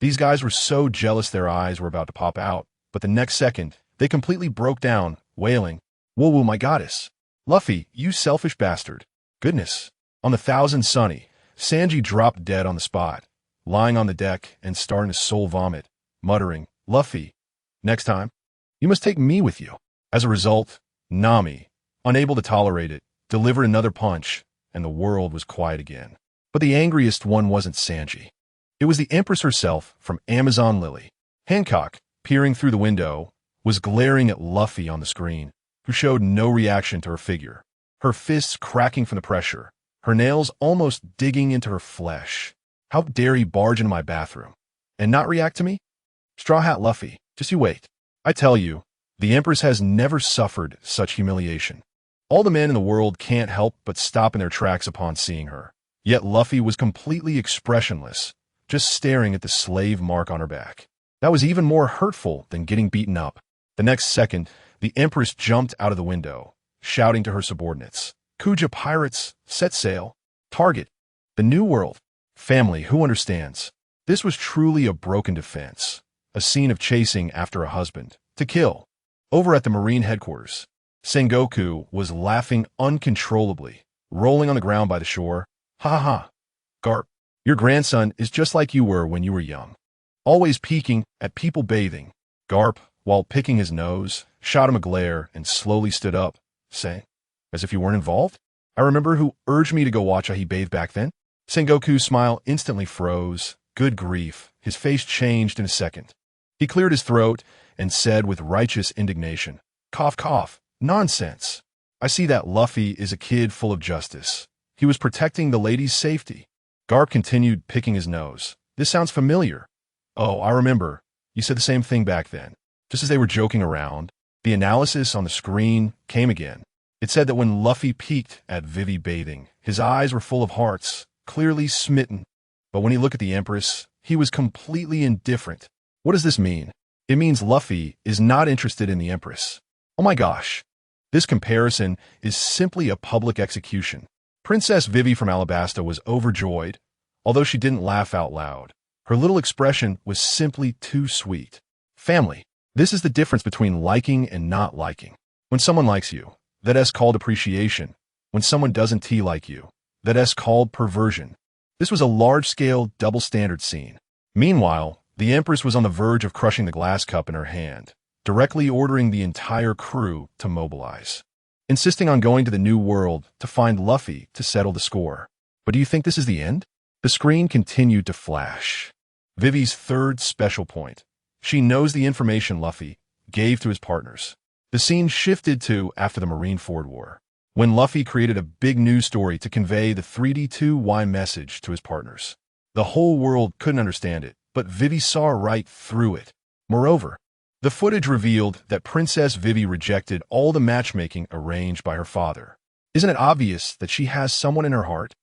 These guys were so jealous their eyes were about to pop out, but the next second, they completely broke down, wailing, "Whoa, whoa, my goddess! Luffy, you selfish bastard! Goodness!" On the Thousand Sunny, Sanji dropped dead on the spot, lying on the deck and starting to soul vomit, muttering, "Luffy, next time, you must take me with you." As a result, Nami, unable to tolerate it, delivered another punch, and the world was quiet again. But the angriest one wasn't Sanji. It was the Empress herself from Amazon Lily. Hancock, peering through the window, was glaring at Luffy on the screen, who showed no reaction to her figure, her fists cracking from the pressure, her nails almost digging into her flesh. How dare he barge into my bathroom and not react to me? Straw Hat Luffy, just you wait. I tell you, the Empress has never suffered such humiliation. All the men in the world can't help but stop in their tracks upon seeing her. Yet Luffy was completely expressionless, just staring at the slave mark on her back. That was even more hurtful than getting beaten up. The next second, the Empress jumped out of the window, shouting to her subordinates, "Kuja pirates, set sail. Target, the New World. Family, who understands?" This was truly a broken defense, a scene of chasing after a husband, to kill. Over at the Marine headquarters, Sengoku was laughing uncontrollably, rolling on the ground by the shore. "Ha ha ha. Garp, your grandson is just like you were when you were young. Always peeking at people bathing." Garp, while picking his nose, shot him a glare and slowly stood up, saying, "As if you weren't involved? I remember who urged me to go watch how he bathed back then." Sengoku's smile instantly froze. Good grief, his face changed in a second. He cleared his throat and said with righteous indignation, "Cough, cough, nonsense. I see that Luffy is a kid full of justice. He was protecting the lady's safety." Garp continued picking his nose. "This sounds familiar. Oh, I remember. You said the same thing back then." Just as they were joking around, the analysis on the screen came again. It said that when Luffy peeked at Vivi bathing, his eyes were full of hearts, clearly smitten. But when he looked at the Empress, he was completely indifferent. What does this mean? It means Luffy is not interested in the Empress. Oh my gosh. This comparison is simply a public execution. Princess Vivi from Alabasta was overjoyed, although she didn't laugh out loud. Her little expression was simply too sweet. Family. This is the difference between liking and not liking. When someone likes you, that's called appreciation. When someone doesn't like you, that's called perversion. This was a large-scale double-standard scene. Meanwhile, the Empress was on the verge of crushing the glass cup in her hand, directly ordering the entire crew to mobilize, insisting on going to the New World to find Luffy to settle the score. But do you think this is the end? The screen continued to flash. Vivi's third special point. She knows the information Luffy gave to his partners. The scene shifted to after the Marineford War, when Luffy created a big news story to convey the 3D2Y message to his partners. The whole world couldn't understand it, but Vivi saw right through it. Moreover, the footage revealed that Princess Vivi rejected all the matchmaking arranged by her father. Isn't it obvious that she has someone in her heart?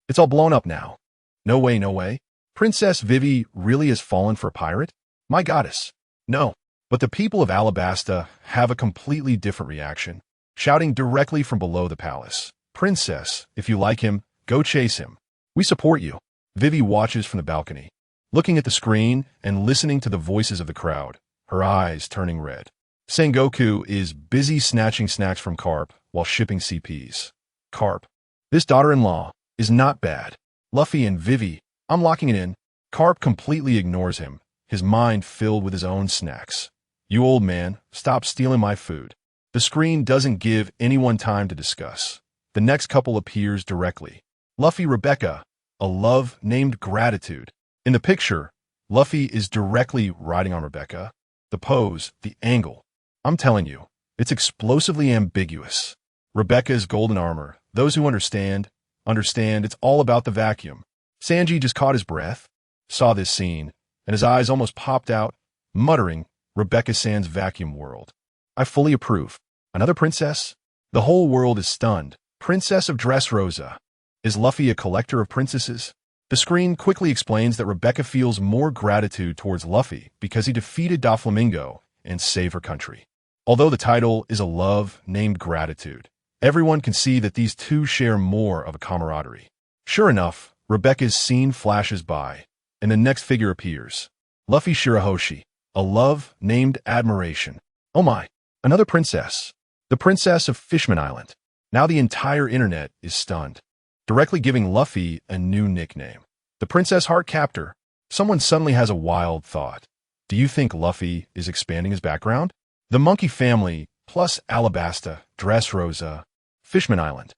It's all blown up now. No way, no way. Princess Vivi really has fallen for a pirate? My goddess. No. But the people of Alabasta have a completely different reaction, shouting directly from below the palace, "Princess, if you like him, go chase him. We support you." Vivi watches from the balcony, looking at the screen and listening to the voices of the crowd, her eyes turning red. Sengoku is busy snatching snacks from Carp while shipping CPs. Carp, this daughter-in-law is not bad. Luffy and Vivi, I'm locking it in. Carp completely ignores him, his mind filled with his own snacks. "You old man, stop stealing my food." The screen doesn't give anyone time to discuss. The next couple appears directly. Luffy Rebecca, a love named Gratitude. In the picture, Luffy is directly riding on Rebecca. The pose, the angle. I'm telling you, it's explosively ambiguous. Rebecca's golden armor. Those who understand it's all about the vacuum. Sanji just caught his breath, saw this scene, and his eyes almost popped out, muttering, "Rebecca San's vacuum world. I fully approve. Another princess?" The whole world is stunned. Princess of Dressrosa. Is Luffy a collector of princesses? The screen quickly explains that Rebecca feels more gratitude towards Luffy because he defeated Doflamingo and saved her country. Although the title is a love named Gratitude, everyone can see that these two share more of a camaraderie. Sure enough, Rebecca's scene flashes by, and the next figure appears. Luffy Shirahoshi, a love named admiration. Oh my, another princess. The princess of Fishman Island. Now the entire internet is stunned, directly giving Luffy a new nickname. The Princess Heart Captor. Someone suddenly has a wild thought. Do you think Luffy is expanding his background? The Monkey family, plus Alabasta, Dressrosa, Fishman Island.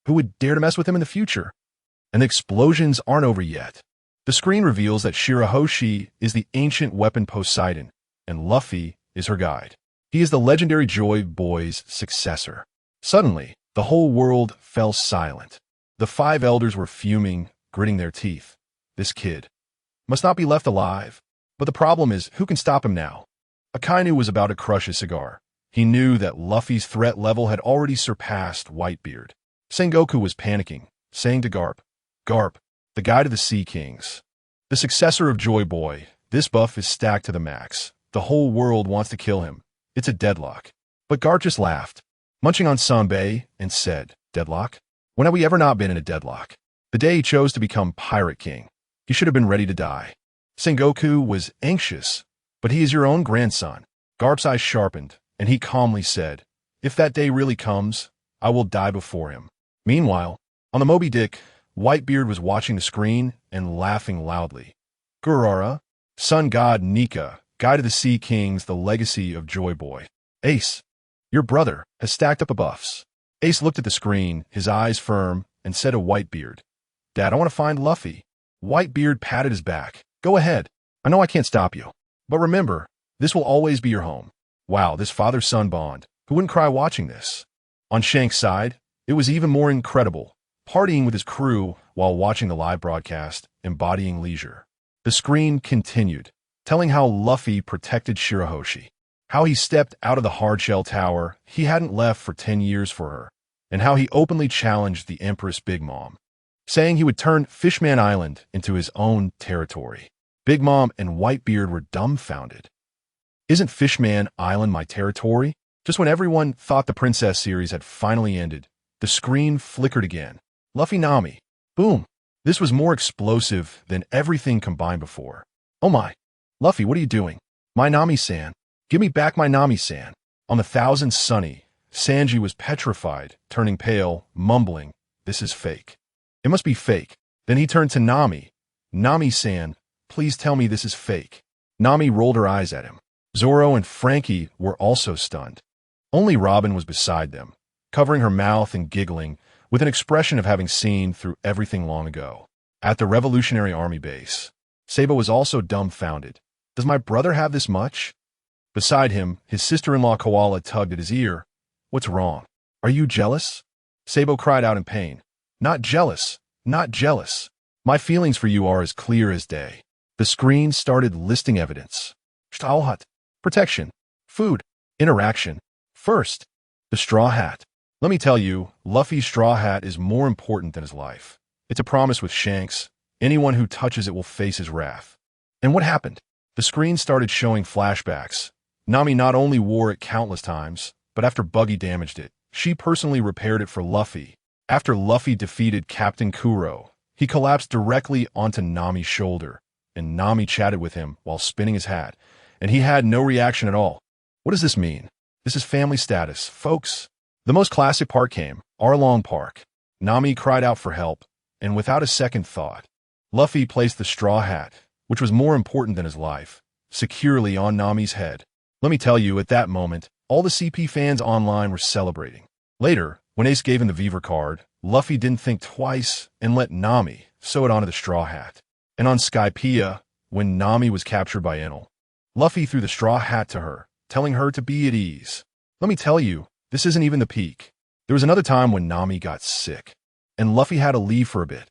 Who would dare to mess with him in the future? And the explosions aren't over yet. The screen reveals that Shirahoshi is the ancient weapon Poseidon, and Luffy is her guide. He is the legendary Joy Boy's successor. Suddenly, the whole world fell silent. The five elders were fuming, gritting their teeth. This kid must not be left alive. But the problem is, who can stop him now? Akainu was about to crush his cigar. He knew that Luffy's threat level had already surpassed Whitebeard. Sengoku was panicking, saying to Garp, Garp, the guide of the Sea Kings, the successor of Joy Boy, this buff is stacked to the max. The whole world wants to kill him. It's a deadlock. But Garp just laughed, munching on Sanbei, and said, Deadlock? When have we ever not been in a deadlock? The day he chose to become Pirate King, he should have been ready to die. Sengoku was anxious, but he is your own grandson. Garp's eyes sharpened, and he calmly said, If that day really comes, I will die before him. Meanwhile, on the Moby Dick, Whitebeard was watching the screen and laughing loudly. Gurara, sun god Nika, guide of the Sea Kings, the legacy of Joy Boy. Ace, your brother, has stacked up buffs. Ace looked at the screen, his eyes firm, and said to Whitebeard, Dad, I want to find Luffy. Whitebeard patted his back. Go ahead. I know I can't stop you. But remember, this will always be your home. Wow, this father-son bond. Who wouldn't cry watching this? On Shank's side, it was even more incredible, partying with his crew while watching the live broadcast, embodying leisure. The screen continued, telling how Luffy protected Shirahoshi, how he stepped out of the hardshell tower he hadn't left for 10 years for her, and how he openly challenged the Empress Big Mom, saying he would turn Fishman Island into his own territory. Big Mom and Whitebeard were dumbfounded. Isn't Fishman Island my territory? Just when everyone thought the Princess series had finally ended, the screen flickered again. Luffy Nami. Boom. This was more explosive than everything combined before. Oh my. Luffy, what are you doing? My Nami-san. Give me back my Nami-san. On the Thousand Sunny, Sanji was petrified, turning pale, mumbling, This is fake. It must be fake. Then he turned to Nami. Nami-san, please tell me this is fake. Nami rolled her eyes at him. Zoro and Frankie were also stunned. Only Robin was beside them, covering her mouth and giggling, with an expression of having seen through everything long ago. At the Revolutionary Army base, Sabo was also dumbfounded. Does my brother have this much? Beside him, his sister-in-law Koala tugged at his ear. What's wrong? Are you jealous? Sabo cried out in pain. Not jealous. Not jealous. My feelings for you are as clear as day. The screen started listing evidence. Stahlhut. Protection. Food. Interaction. First, the straw hat. Let me tell you, Luffy's straw hat is more important than his life. It's a promise with Shanks. Anyone who touches it will face his wrath. And what happened? The screen started showing flashbacks. Nami not only wore it countless times, but after Buggy damaged it, she personally repaired it for Luffy. After Luffy defeated Captain Kuro, he collapsed directly onto Nami's shoulder, and Nami chatted with him while spinning his hat, and he had no reaction at all. What does this mean? This is family status, folks. The most classic part came, Arlong Park. Nami cried out for help, and without a second thought, Luffy placed the straw hat, which was more important than his life, securely on Nami's head. Let me tell you, at that moment, all the CP fans online were celebrating. Later, when Ace gave him the Beaver card, Luffy didn't think twice and let Nami sew it onto the straw hat. And on Skypiea, when Nami was captured by Enel, Luffy threw the straw hat to her, telling her to be at ease. Let me tell you, this isn't even the peak. There was another time when Nami got sick, and Luffy had to leave for a bit.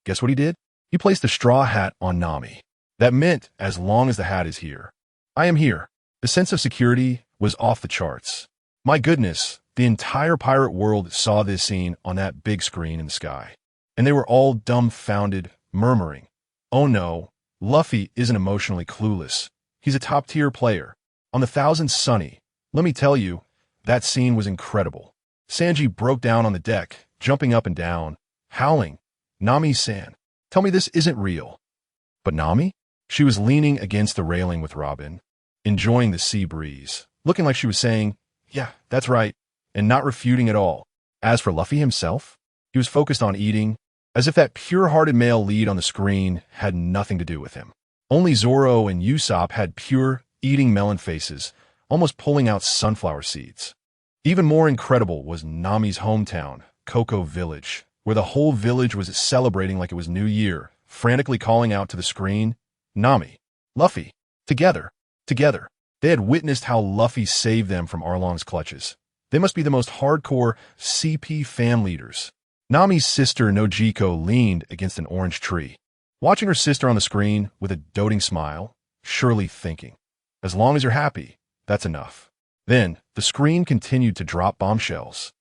Guess what he did? He placed the straw hat on Nami. That meant, as long as the hat is here, I am here. The sense of security was off the charts. My goodness, the entire pirate world saw this scene on that big screen in the sky. And they were all dumbfounded, murmuring, Oh no, Luffy isn't emotionally clueless. He's a top-tier player. On the Thousand Sunny, let me tell you, that scene was incredible. Sanji broke down on the deck, jumping up and down, howling, Nami-san, tell me this isn't real. But Nami? She was leaning against the railing with Robin, enjoying the sea breeze, looking like she was saying, "Yeah, that's right," and not refuting at all. As for Luffy himself, he was focused on eating, as if that pure-hearted male lead on the screen had nothing to do with him. Only Zoro and Usopp had pure, eating melon faces, almost pulling out sunflower seeds. Even more incredible was Nami's hometown, Cocoa Village, where the whole village was celebrating like it was New Year, frantically calling out to the screen, "Nami, Luffy, together, together." They had witnessed how Luffy saved them from Arlong's clutches. They must be the most hardcore CP fan leaders. Nami's sister Nojiko leaned against an orange tree, watching her sister on the screen with a doting smile, surely thinking, as long as you're happy, that's enough. Then, the screen continued to drop bombshells.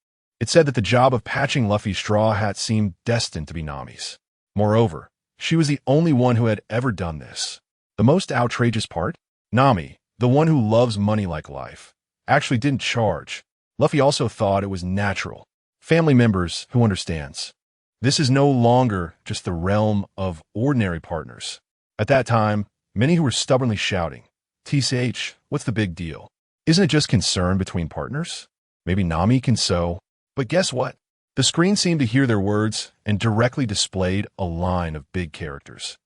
It said that the job of patching Luffy's straw hat seemed destined to be Nami's. Moreover, she was the only one who had ever done this. The most outrageous part? Nami, the one who loves money like life, actually didn't charge. Luffy also thought it was natural. Family members who understands. This is no longer just the realm of ordinary partners. At that time, many who were stubbornly shouting, "TCH, what's the big deal? Isn't it just concern between partners? Maybe Nami can sew." But guess what? The screen seemed to hear their words and directly displayed a line of big characters.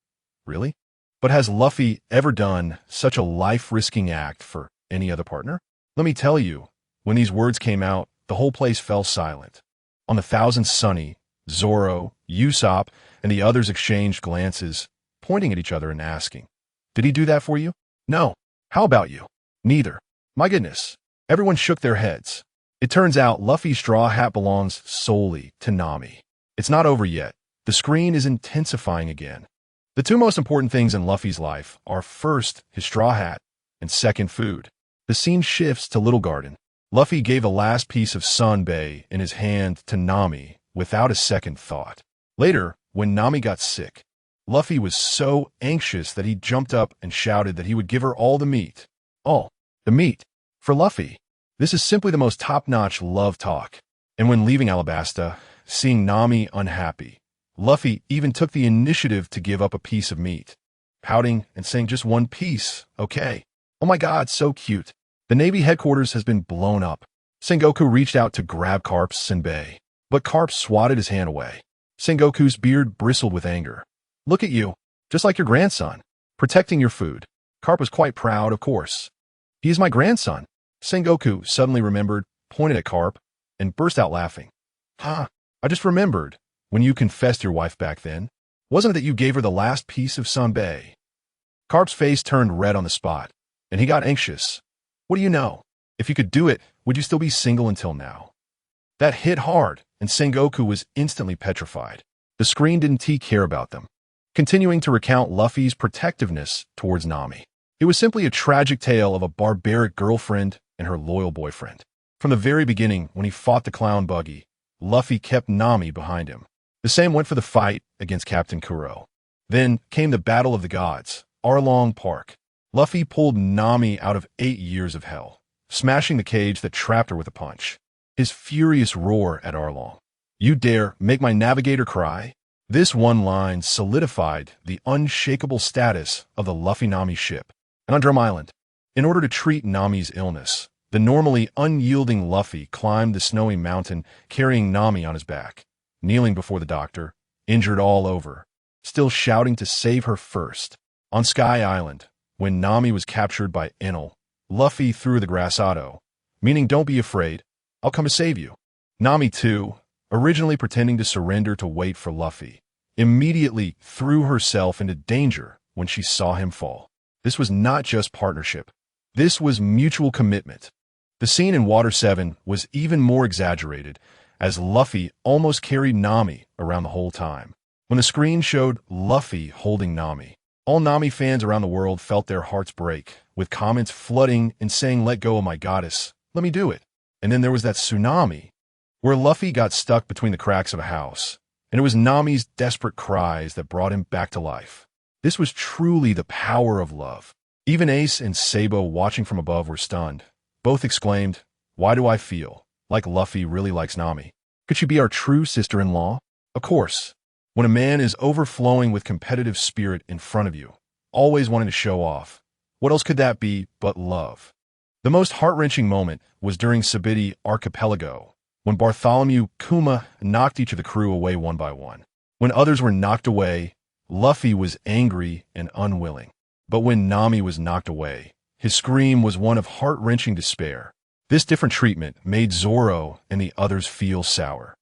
Really? But has Luffy ever done such a life-risking act for any other partner? Let me tell you, when these words came out, the whole place fell silent. On the Thousand Sunny, Zoro, Usopp, and the others exchanged glances, pointing at each other and asking, "Did he do that for you?" "No." "How about you?" "Neither." "My goodness." Everyone shook their heads. It turns out Luffy's straw hat belongs solely to Nami. It's not over yet. The screen is intensifying again. The two most important things in Luffy's life are first, his straw hat, and second, food. The scene shifts to Little Garden. Luffy gave a last piece of Sanbei in his hand to Nami without a second thought. Later, when Nami got sick, Luffy was so anxious that he jumped up and shouted that he would give her all the meat. All the meat. For Luffy, this is simply the most top-notch love talk. And when leaving Alabasta, seeing Nami unhappy, Luffy even took the initiative to give up a piece of meat, pouting and saying just one piece, okay. Oh my god, so cute. The Navy headquarters has been blown up. Sengoku reached out to grab Carp's Senbei, but Carp swatted his hand away. Sengoku's beard bristled with anger. "Look at you, just like your grandson, protecting your food." Carp was quite proud, of course. "He is my grandson." Sengoku suddenly remembered, pointed at Carp, and burst out laughing. "Huh, I just remembered, when you confessed your wife back then, wasn't it that you gave her the last piece of Sanbei?" Carp's face turned red on the spot, and he got anxious. "What do you know? If you could do it, would you still be single until now?" That hit hard, and Sengoku was instantly petrified. The screen didn't care about them, continuing to recount Luffy's protectiveness towards Nami. It was simply a tragic tale of a barbaric girlfriend and her loyal boyfriend. From the very beginning, when he fought the clown buggy, Luffy kept Nami behind him. The same went for the fight against Captain Kuro. Then came the Battle of the Gods, Arlong Park. Luffy pulled Nami out of 8 years of hell, smashing the cage that trapped her with a punch. His furious roar at Arlong, "You dare make my navigator cry?" This one line solidified the unshakable status of the Luffy-Nami ship. And on Drum Island, in order to treat Nami's illness, the normally unyielding Luffy climbed the snowy mountain carrying Nami on his back, kneeling before the doctor, injured all over, still shouting to save her first. On Sky Island, when Nami was captured by Enel, Luffy threw the grassado, meaning don't be afraid, I'll come to save you. Nami, too, originally pretending to surrender to wait for Luffy, immediately threw herself into danger when she saw him fall. This was not just partnership. This was mutual commitment. The scene in Water 7 was even more exaggerated, as Luffy almost carried Nami around the whole time. When the screen showed Luffy holding Nami, all Nami fans around the world felt their hearts break, with comments flooding and saying, "Let go of my goddess, let me do it." And then there was that tsunami, where Luffy got stuck between the cracks of a house, and it was Nami's desperate cries that brought him back to life. This was truly the power of love. Even Ace and Sabo, watching from above, were stunned. Both exclaimed, "Why do I feel like Luffy really likes Nami? Could she be our true sister-in-law?" Of course, when a man is overflowing with competitive spirit in front of you, always wanting to show off. What else could that be but love? The most heart-wrenching moment was during Sabiti Archipelago, when Bartholomew Kuma knocked each of the crew away one by one. When others were knocked away, Luffy was angry and unwilling. But when Nami was knocked away, his scream was one of heart-wrenching despair. This different treatment made Zoro and the others feel sour.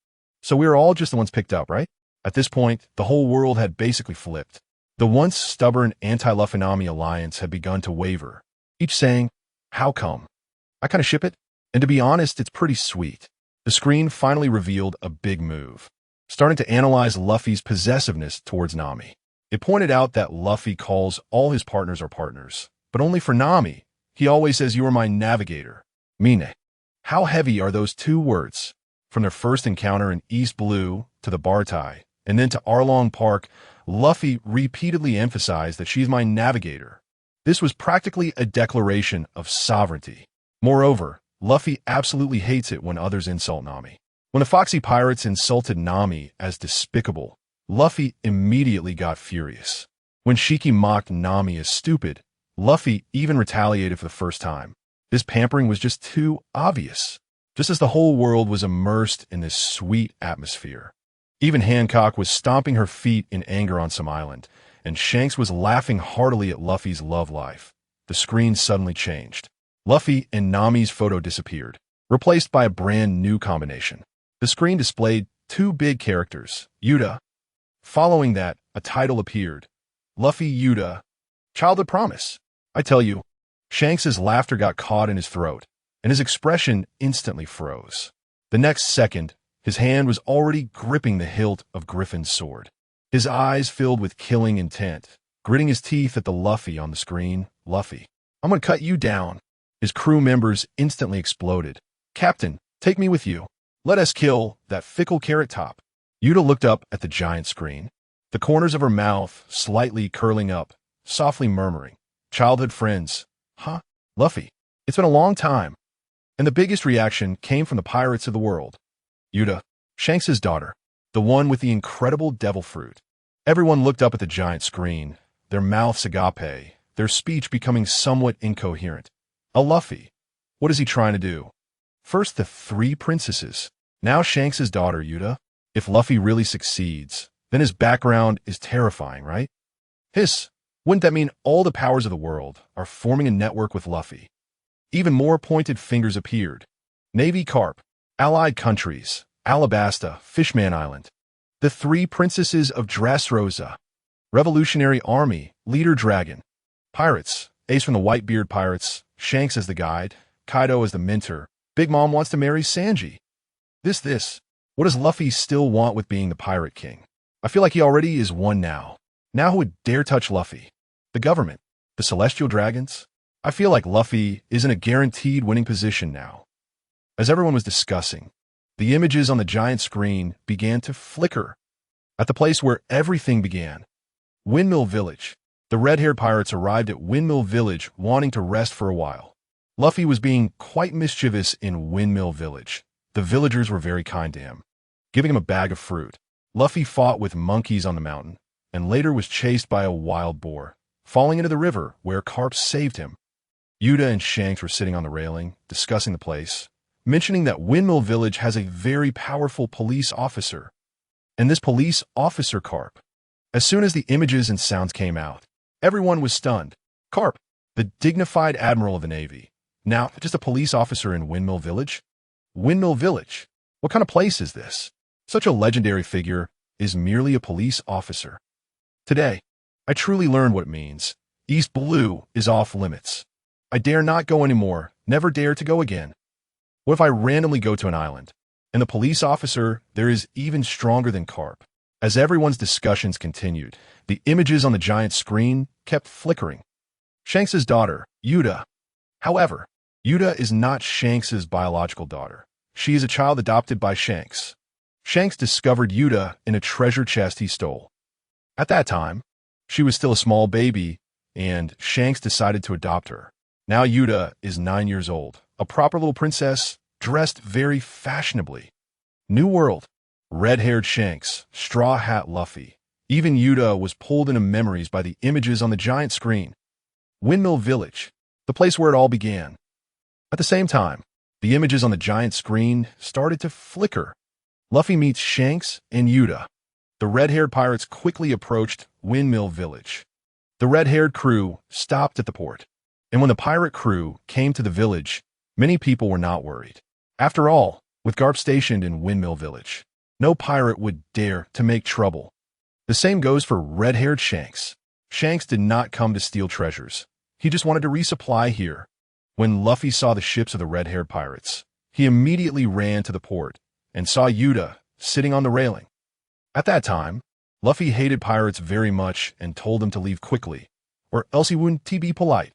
So we were all just the ones picked up, right? At this point, the whole world had basically flipped. The once stubborn anti-Luffy Nami alliance had begun to waver, each saying, "How come?" I kind of ship it, and to be honest, it's pretty sweet. The screen finally revealed a big move, starting to analyze Luffy's possessiveness towards Nami. It pointed out that Luffy calls all his partners are partners, but only for Nami. He always says, "You are my navigator." Mine. How heavy are those two words? From their first encounter in East Blue to the Bartai, and then to Arlong Park, Luffy repeatedly emphasized that she's my navigator. This was practically a declaration of sovereignty. Moreover, Luffy absolutely hates it when others insult Nami. When the Foxy Pirates insulted Nami as despicable, Luffy immediately got furious. When Shiki mocked Nami as stupid, Luffy even retaliated for the first time. This pampering was just too obvious, just as the whole world was immersed in this sweet atmosphere. Even Hancock was stomping her feet in anger on some island, and Shanks was laughing heartily at Luffy's love life. The screen suddenly changed. Luffy and Nami's photo disappeared, replaced by a brand new combination. The screen displayed two big characters, Yuta. Following that, a title appeared, Luffy Yuta, Childhood Promise. I tell you, Shanks's laughter got caught in his throat, and his expression instantly froze. The next second, his hand was already gripping the hilt of Griffin's sword. His eyes filled with killing intent, gritting his teeth at the Luffy on the screen. "Luffy, I'm gonna cut you down." His crew members instantly exploded. "Captain, take me with you. Let us kill that fickle carrot top." Yuta looked up at the giant screen, the corners of her mouth slightly curling up, softly murmuring, "Childhood friends. Huh? Luffy, it's been a long time." And the biggest reaction came from the pirates of the world. Yuta, Shanks's daughter, the one with the incredible devil fruit. Everyone looked up at the giant screen, their mouths agape, their speech becoming somewhat incoherent. A Luffy. What is he trying to do? First the three princesses, now Shanks's daughter, Yuta. If Luffy really succeeds, then his background is terrifying, right? Hiss. Wouldn't that mean all the powers of the world are forming a network with Luffy? Even more pointed fingers appeared. Navy Carp, Allied Countries, Alabasta, Fishman Island. The three princesses of Dressrosa. Revolutionary Army, Leader Dragon. Pirates, Ace from the Whitebeard Pirates, Shanks as the guide, Kaido as the mentor. Big Mom wants to marry Sanji. This. What does Luffy still want with being the Pirate King? I feel like he already is one now. Now who would dare touch Luffy? The government? The Celestial Dragons? I feel like Luffy is in a guaranteed winning position now. As everyone was discussing, the images on the giant screen began to flicker. At the place where everything began, Windmill Village. The red-haired pirates arrived at Windmill Village wanting to rest for a while. Luffy was being quite mischievous in Windmill Village. The villagers were very kind to him, giving him a bag of fruit. Luffy fought with monkeys on the mountain, and later was chased by a wild boar, falling into the river where Carp saved him. Yuta and Shanks were sitting on the railing, discussing the place, mentioning that Windmill Village has a very powerful police officer. And this police officer, Carp. As soon as the images and sounds came out, everyone was stunned. Carp, the dignified admiral of the Navy, now just a police officer in Windmill Village? Windmill Village? What kind of place is this? Such a legendary figure is merely a police officer. Today, I truly learned what it means. East Blue is off limits. I dare not go anymore, never dare to go again. What if I randomly go to an island, and the police officer there is even stronger than Carp? As everyone's discussions continued, the images on the giant screen kept flickering. Shanks's daughter, Yuta. However, Yuta is not Shanks's biological daughter. She is a child adopted by Shanks. Shanks discovered Yuta in a treasure chest he stole. At that time, she was still a small baby, and Shanks decided to adopt her. Now Yuta is 9 years old, a proper little princess, dressed very fashionably. New World. Red-haired Shanks, Straw Hat Luffy, Even Yuta was pulled into memories by the images on the giant screen. Windmill Village, the place where it all began. At the same time, the images on the giant screen started to flicker. Luffy meets Shanks and Yuta. The red-haired pirates quickly approached Windmill Village. The red-haired crew stopped at the port, and when the pirate crew came to the village, many people were not worried. After all, with Garp stationed in Windmill Village, no pirate would dare to make trouble. The same goes for red-haired Shanks. Shanks did not come to steal treasures. He just wanted to resupply here. When Luffy saw the ships of the red-haired pirates, he immediately ran to the port and saw Yuta sitting on the railing. At that time, Luffy hated pirates very much and told them to leave quickly, or else he wouldn't be polite.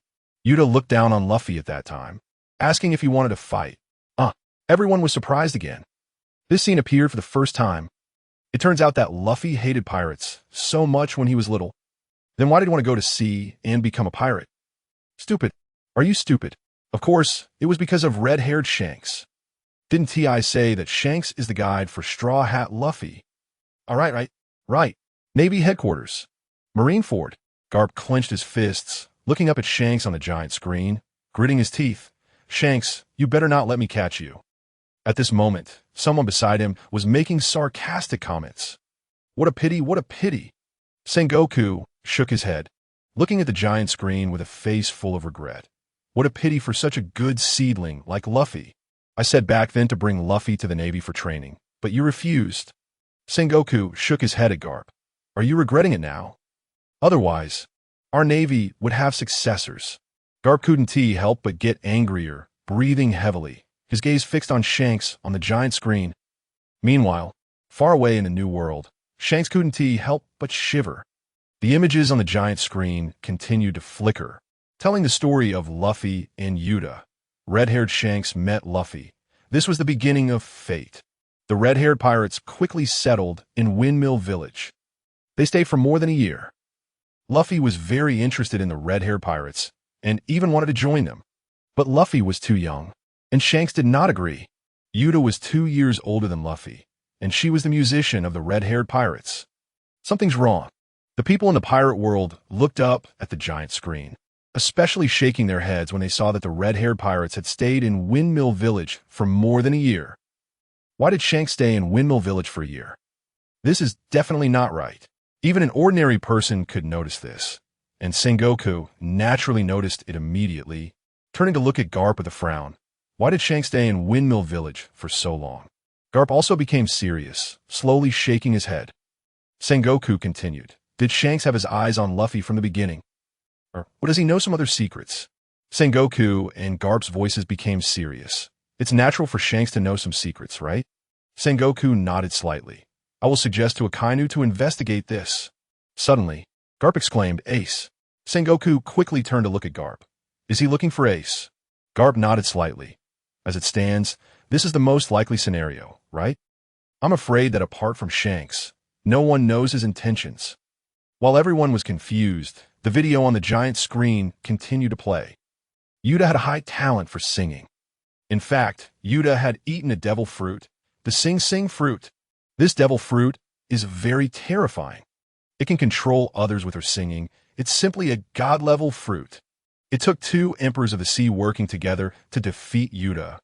Yuta looked down on Luffy at that time, asking if he wanted to fight. Everyone was surprised again. This scene appeared for the first time. It turns out that Luffy hated pirates so much when he was little. Then why did he want to go to sea and become a pirate? Stupid. Are you stupid? Of course, it was because of red-haired Shanks. Didn't T.I. say that Shanks is the guide for Straw Hat Luffy? Right. Navy headquarters. Marineford. Garp clenched his fists, looking up at Shanks on the giant screen, gritting his teeth. Shanks, you better not let me catch you. At this moment, someone beside him was making sarcastic comments. What a pity, what a pity. Sengoku shook his head, looking at the giant screen with a face full of regret. What a pity for such a good seedling like Luffy. I said back then to bring Luffy to the Navy for training, but you refused. Sengoku shook his head at Garp. Are you regretting it now? Otherwise, our Navy would have successors. Garp couldn't help but get angrier, breathing heavily, his gaze fixed on Shanks on the giant screen. Meanwhile, far away in the New World, Shanks couldn't help but shiver. The images on the giant screen continued to flicker, telling the story of Luffy and Yuta. Red-haired Shanks met Luffy. This was the beginning of fate. The red-haired pirates quickly settled in Windmill Village. They stayed for more than a year. Luffy was very interested in the red-haired pirates and even wanted to join them. But Luffy was too young, and Shanks did not agree. Yuta was 2 years older than Luffy, and she was the musician of the red-haired pirates. Something's wrong. The people in the pirate world looked up at the giant screen, especially shaking their heads when they saw that the red-haired pirates had stayed in Windmill Village for more than a year. Why did Shanks stay in Windmill Village for a year? This is definitely not right. Even an ordinary person could notice this, and Sengoku naturally noticed it immediately, turning to look at Garp with a frown. Why did Shanks stay in Windmill Village for so long? Garp also became serious, slowly shaking his head. Sengoku continued. Did Shanks have his eyes on Luffy from the beginning? Or does he know some other secrets? Sengoku and Garp's voices became serious. It's natural for Shanks to know some secrets, right? Sengoku nodded slightly. I will suggest to Akainu to investigate this. Suddenly, Garp exclaimed, Ace. Sengoku quickly turned to look at Garp. Is he looking for Ace? Garp nodded slightly. As it stands, this is the most likely scenario, right? I'm afraid that apart from Shanks, no one knows his intentions. While everyone was confused, the video on the giant screen continued to play. Yuta had a high talent for singing. In fact, Yuta had eaten a devil fruit, the sing-sing fruit. This devil fruit is very terrifying. It can control others with her singing. It's simply a god-level fruit. It took 2 Emperors of the Sea working together to defeat Yuta.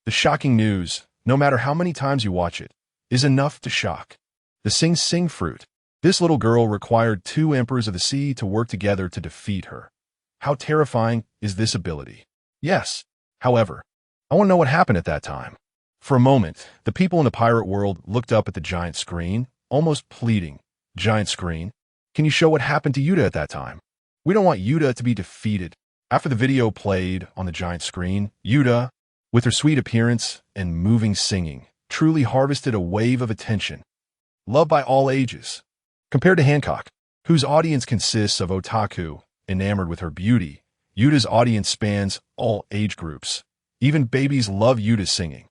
The shocking news, no matter how many times you watch it, is enough to shock. The sing-sing fruit. This little girl required 2 Emperors of the Sea to work together to defeat her. How terrifying is this ability? Yes. However, I want to know what happened at that time. For a moment, the people in the pirate world looked up at the giant screen, almost pleading. Giant screen, can you show what happened to Yuta at that time? We don't want Yuta to be defeated. After the video played on the giant screen, Yuta, with her sweet appearance and moving singing, truly harvested a wave of attention. Loved by all ages. Compared to Hancock, whose audience consists of otaku, enamored with her beauty, Yuta's audience spans all age groups. Even babies love Yuta's singing.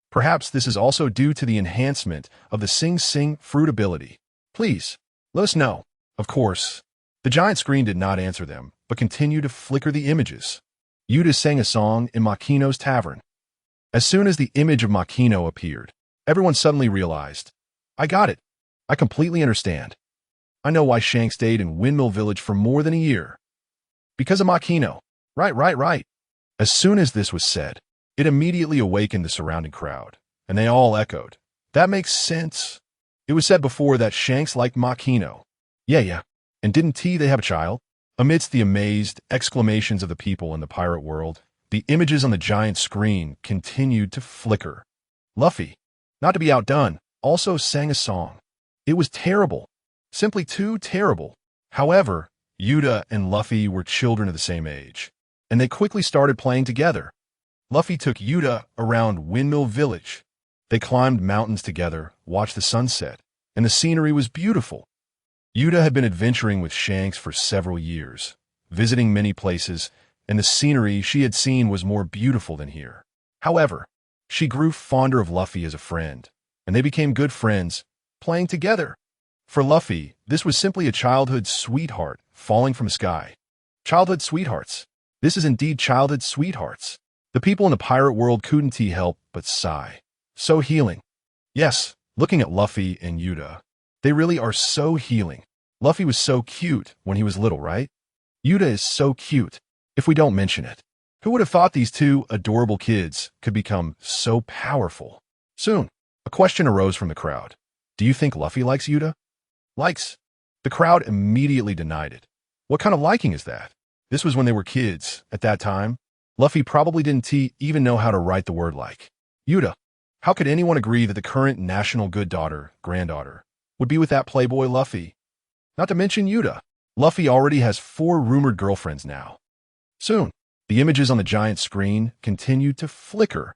Perhaps this is also due to the enhancement of the sing-sing fruit ability. Please, let us know. Of course, the giant screen did not answer them, but continued to flicker the images. Yuta sang a song in Makino's tavern. As soon as the image of Makino appeared, everyone suddenly realized, I got it. I completely understand. I know why Shanks stayed in Windmill Village for more than a year. Because of Makino. Right. As soon as this was said, it immediately awakened the surrounding crowd, and they all echoed. That makes sense. It was said before that Shanks liked Makino. Yeah. And didn't they have a child? Amidst the amazed exclamations of the people in the pirate world, the images on the giant screen continued to flicker. Luffy, not to be outdone, also sang a song. It was terrible. Simply too terrible. However, Yuta and Luffy were children of the same age, and they quickly started playing together. Luffy took Yuta around Windmill Village. They climbed mountains together, watched the sunset, and the scenery was beautiful. Yuta had been adventuring with Shanks for several years, visiting many places, and the scenery she had seen was more beautiful than here. However, she grew fonder of Luffy as a friend, and they became good friends, playing together. For Luffy, this was simply a childhood sweetheart falling from the sky. Childhood sweethearts. This is indeed childhood sweethearts. The people in the pirate world couldn't help but sigh. So healing. Yes, looking at Luffy and Yuta, they really are so healing. Luffy was so cute when he was little, right? Yuta is so cute, if we don't mention it. Who would have thought these two adorable kids could become so powerful? Soon, a question arose from the crowd. Do you think Luffy likes Yuta? Likes? The crowd immediately denied it. What kind of liking is that? This was when they were kids. At that time, Luffy probably didn't even know how to write the word like. Yuta. How could anyone agree that the current national good daughter, granddaughter, would be with that playboy Luffy? Not to mention Yuta. Luffy already has 4 rumored girlfriends now. Soon, the images on the giant screen continued to flicker.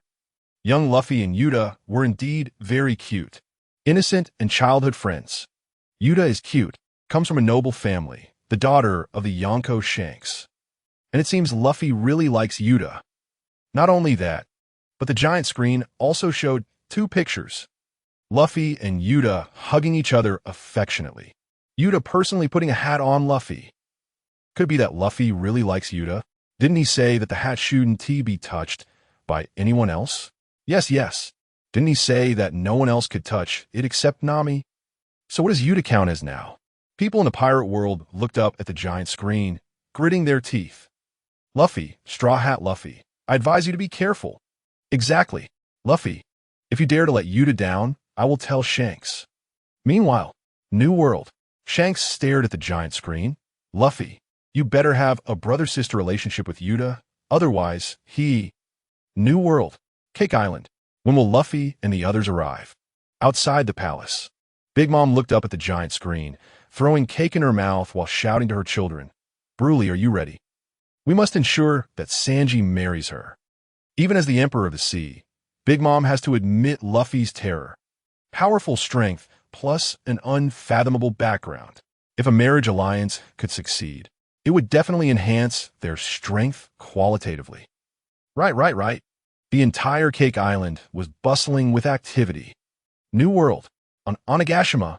Young Luffy and Yuta were indeed very cute, innocent and childhood friends. Yuta is cute, comes from a noble family, the daughter of the Yonko Shanks. And it seems Luffy really likes Yuta. Not only that, but the giant screen also showed 2 pictures. Luffy and Yuta hugging each other affectionately. Yuta personally putting a hat on Luffy. Could it be that Luffy really likes Yuta? Didn't he say that the hat shouldn't be touched by anyone else? Yes. Didn't he say that no one else could touch it except Nami? So what does Yuta count as now? People in the pirate world looked up at the giant screen, gritting their teeth. Luffy, Straw Hat Luffy, I advise you to be careful. Exactly. Luffy, if you dare to let Yuta down, I will tell Shanks. Meanwhile, New World. Shanks stared at the giant screen. Luffy, you better have a brother-sister relationship with Yuta, otherwise, New World. Cake Island. When will Luffy and the others arrive? Outside the palace. Big Mom looked up at the giant screen, throwing cake in her mouth while shouting to her children. Broly, are you ready? We must ensure that Sanji marries her. Even as the Emperor of the Sea, Big Mom has to admit Luffy's terror. Powerful strength plus an unfathomable background. If a marriage alliance could succeed, it would definitely enhance their strength qualitatively. Right. The entire Cake Island was bustling with activity. New World. On Onigashima,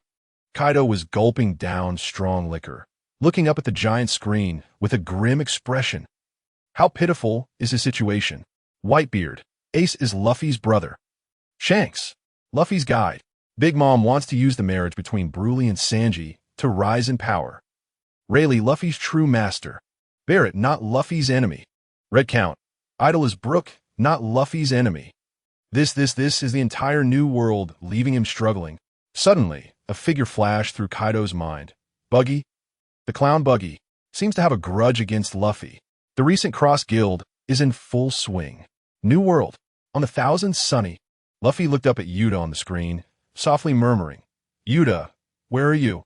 Kaido was gulping down strong liquor, looking up at the giant screen with a grim expression. How pitiful is his situation? Whitebeard, Ace is Luffy's brother. Shanks, Luffy's guide. Big Mom wants to use the marriage between Broly and Sanji to rise in power. Rayleigh, Luffy's true master. Barrett, not Luffy's enemy. Red Count, Idol is Brook, not Luffy's enemy. This is the entire New World leaving him struggling. Suddenly, a figure flashed through Kaido's mind. Buggy? The clown Buggy seems to have a grudge against Luffy. The recent Cross Guild is in full swing. New World. On the Thousand Sunny. Luffy looked up at Yuta on the screen, softly murmuring, Yuta, where are you?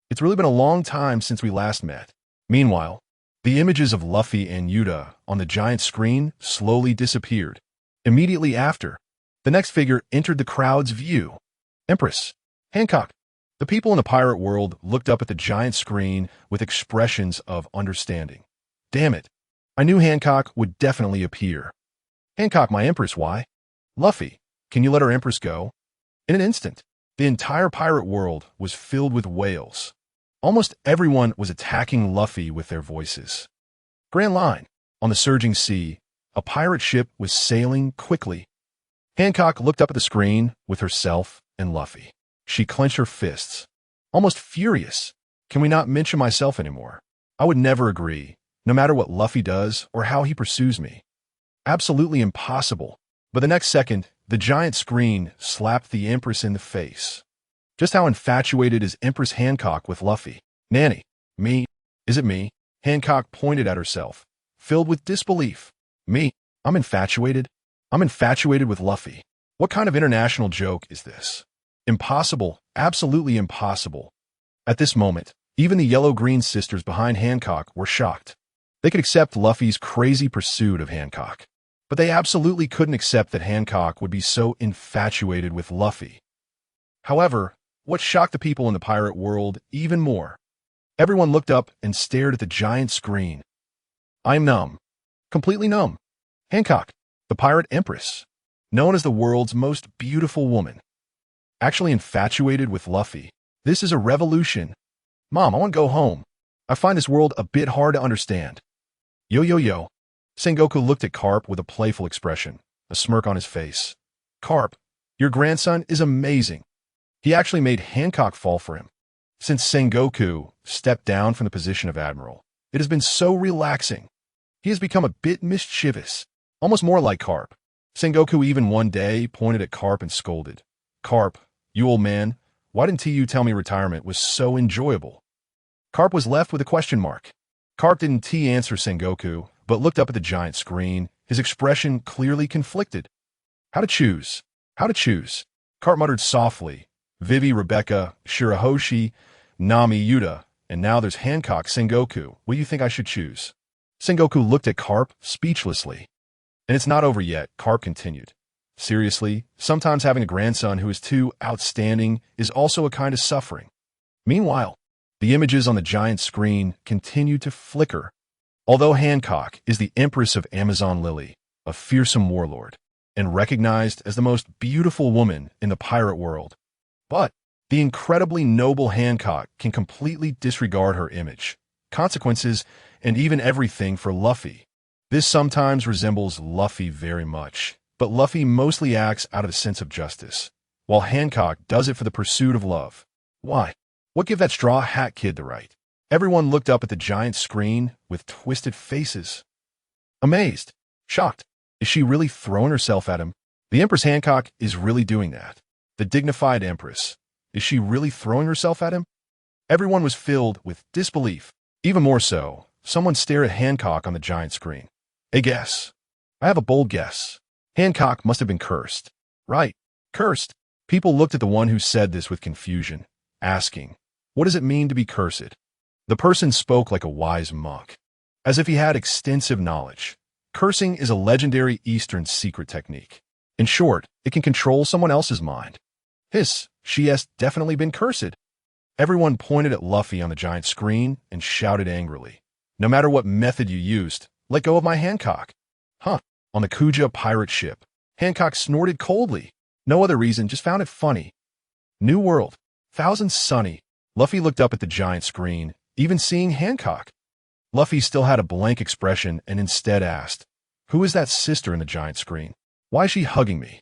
It's really been a long time since we last met. Meanwhile, the images of Luffy and Yuta on the giant screen slowly disappeared. Immediately after, the next figure entered the crowd's view. Empress. Hancock. The people in the pirate world looked up at the giant screen with expressions of understanding. Damn it. I knew Hancock would definitely appear. Hancock, my Empress, why? Luffy, can you let our Empress go? In an instant, the entire pirate world was filled with wails. Almost everyone was attacking Luffy with their voices. Grand Line. On the surging sea, a pirate ship was sailing quickly. Hancock looked up at the screen with herself and Luffy. She clenched her fists, almost furious. Can we not mention myself anymore? I would never agree, no matter what Luffy does or how he pursues me. Absolutely impossible. But the next second, the giant screen slapped the Empress in the face. Just how infatuated is Empress Hancock with Luffy? Nanny, me? Is it me? Hancock pointed at herself, filled with disbelief. Me? I'm infatuated? I'm infatuated with Luffy. What kind of international joke is this? Impossible, absolutely impossible. At this moment, even the yellow-green sisters behind Hancock were shocked. They could accept Luffy's crazy pursuit of Hancock, but they absolutely couldn't accept that Hancock would be so infatuated with Luffy. However, what shocked the people in the pirate world even more? Everyone looked up and stared at the giant screen. I'm numb. Completely numb. Hancock, the pirate empress, known as the world's most beautiful woman, actually infatuated with Luffy. This is a revolution. Mom, I want to go home. I find this world a bit hard to understand. Yo, yo, yo. Sengoku looked at Carp with a playful expression, a smirk on his face. Carp, your grandson is amazing. He actually made Hancock fall for him. Since Sengoku stepped down from the position of admiral, it has been so relaxing. He has become a bit mischievous, almost more like Carp. Sengoku even one day pointed at Carp and scolded. Carp, you old man, why didn't you tell me retirement was so enjoyable? Carp was left with a question mark. Carp didn't answer Sengoku, but looked up at the giant screen, his expression clearly conflicted. How to choose? How to choose? Carp muttered softly. Vivi, Rebecca, Shirahoshi, Nami, Yuta, and now there's Hancock, Sengoku. What do you think I should choose? Sengoku looked at Carp speechlessly. And it's not over yet, Carp continued. Seriously, sometimes having a grandson who is too outstanding is also a kind of suffering. Meanwhile, the images on the giant screen continue to flicker. Although Hancock is the Empress of Amazon Lily, a fearsome warlord, and recognized as the most beautiful woman in the pirate world, but the incredibly noble Hancock can completely disregard her image, consequences, and even everything for Luffy. This sometimes resembles Luffy very much, but Luffy mostly acts out of a sense of justice, while Hancock does it for the pursuit of love. Why? What gave that straw hat kid the right? Everyone looked up at the giant screen with twisted faces. Amazed, shocked. Is she really throwing herself at him? The Empress Hancock is really doing that. The dignified Empress. Is she really throwing herself at him? Everyone was filled with disbelief. Even more so, someone stared at Hancock on the giant screen. A guess. I have a bold guess. Hancock must have been cursed. Right, cursed. People looked at the one who said this with confusion, asking, what does it mean to be cursed? The person spoke like a wise monk, as if he had extensive knowledge. Cursing is a legendary Eastern secret technique. In short, it can control someone else's mind. She has definitely been cursed. Everyone pointed at Luffy on the giant screen and shouted angrily. No matter what method you used, let go of my Hancock. Huh, on the Kuja pirate ship. Hancock snorted coldly. No other reason, just found it funny. New world. Thousand sunny. Luffy looked up at the giant screen, even seeing Hancock. Luffy still had a blank expression and instead asked, who is that sister in the giant screen? Why is she hugging me?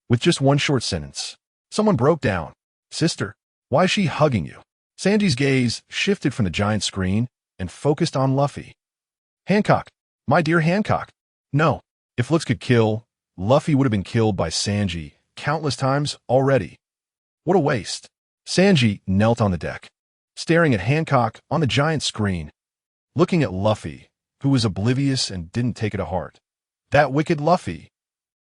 With just one short sentence. Someone broke down. Sister, why is she hugging you? Sanji's gaze shifted from the giant screen and focused on Luffy. Hancock, my dear Hancock. No, if looks could kill, Luffy would have been killed by Sanji countless times already. What a waste. Sanji knelt on the deck, staring at Hancock on the giant screen, looking at Luffy, who was oblivious and didn't take it to heart. That wicked Luffy,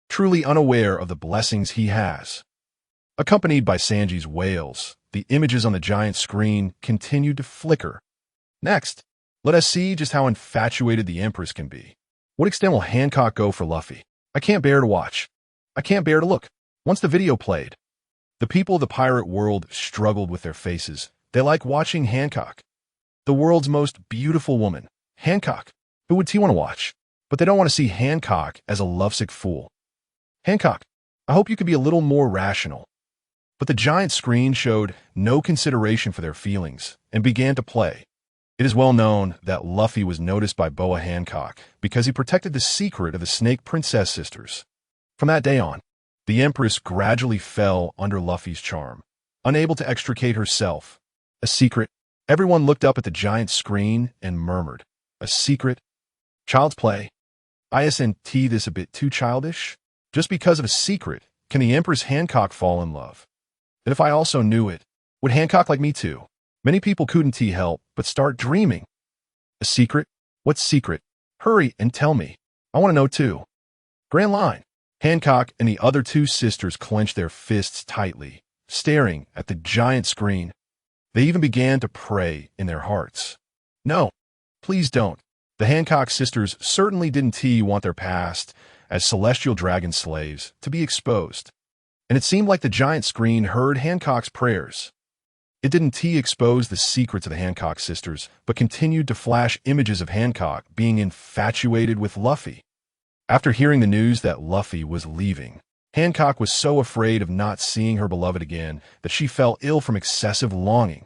truly unaware of the blessings he has. Accompanied by Sanji's wails, the images on the giant screen continued to flicker. Next, let us see just how infatuated the Empress can be. What extent will Hancock go for Luffy? I can't bear to watch. I can't bear to look. Once the video played, the people of the pirate world struggled with their faces. They like watching Hancock. The world's most beautiful woman, Hancock. Who would want to watch? But they don't want to see Hancock as a lovesick fool. Hancock, I hope you could be a little more rational. But the giant screen showed no consideration for their feelings and began to play. It is well known that Luffy was noticed by Boa Hancock because he protected the secret of the Snake Princess sisters. From that day on, the Empress gradually fell under Luffy's charm, unable to extricate herself. A secret, Everyone looked up at the giant screen and murmured, "A secret? Child's play? Isn't this a bit too childish? Just because of a secret, can the Empress Hancock fall in love? And if I also knew it, would Hancock like me too?" Many people couldn't help but start dreaming. A secret? What secret? Hurry and tell me. I want to know too. Grand line. Hancock and the other two sisters clenched their fists tightly, staring at the giant screen. They even began to pray in their hearts. No, please don't. The Hancock sisters certainly didn't want their past as celestial dragon slaves to be exposed. And it seemed like the giant screen heard Hancock's prayers. It didn't expose the secrets of the Hancock sisters, but continued to flash images of Hancock being infatuated with Luffy. After hearing the news that Luffy was leaving, Hancock was so afraid of not seeing her beloved again that she fell ill from excessive longing.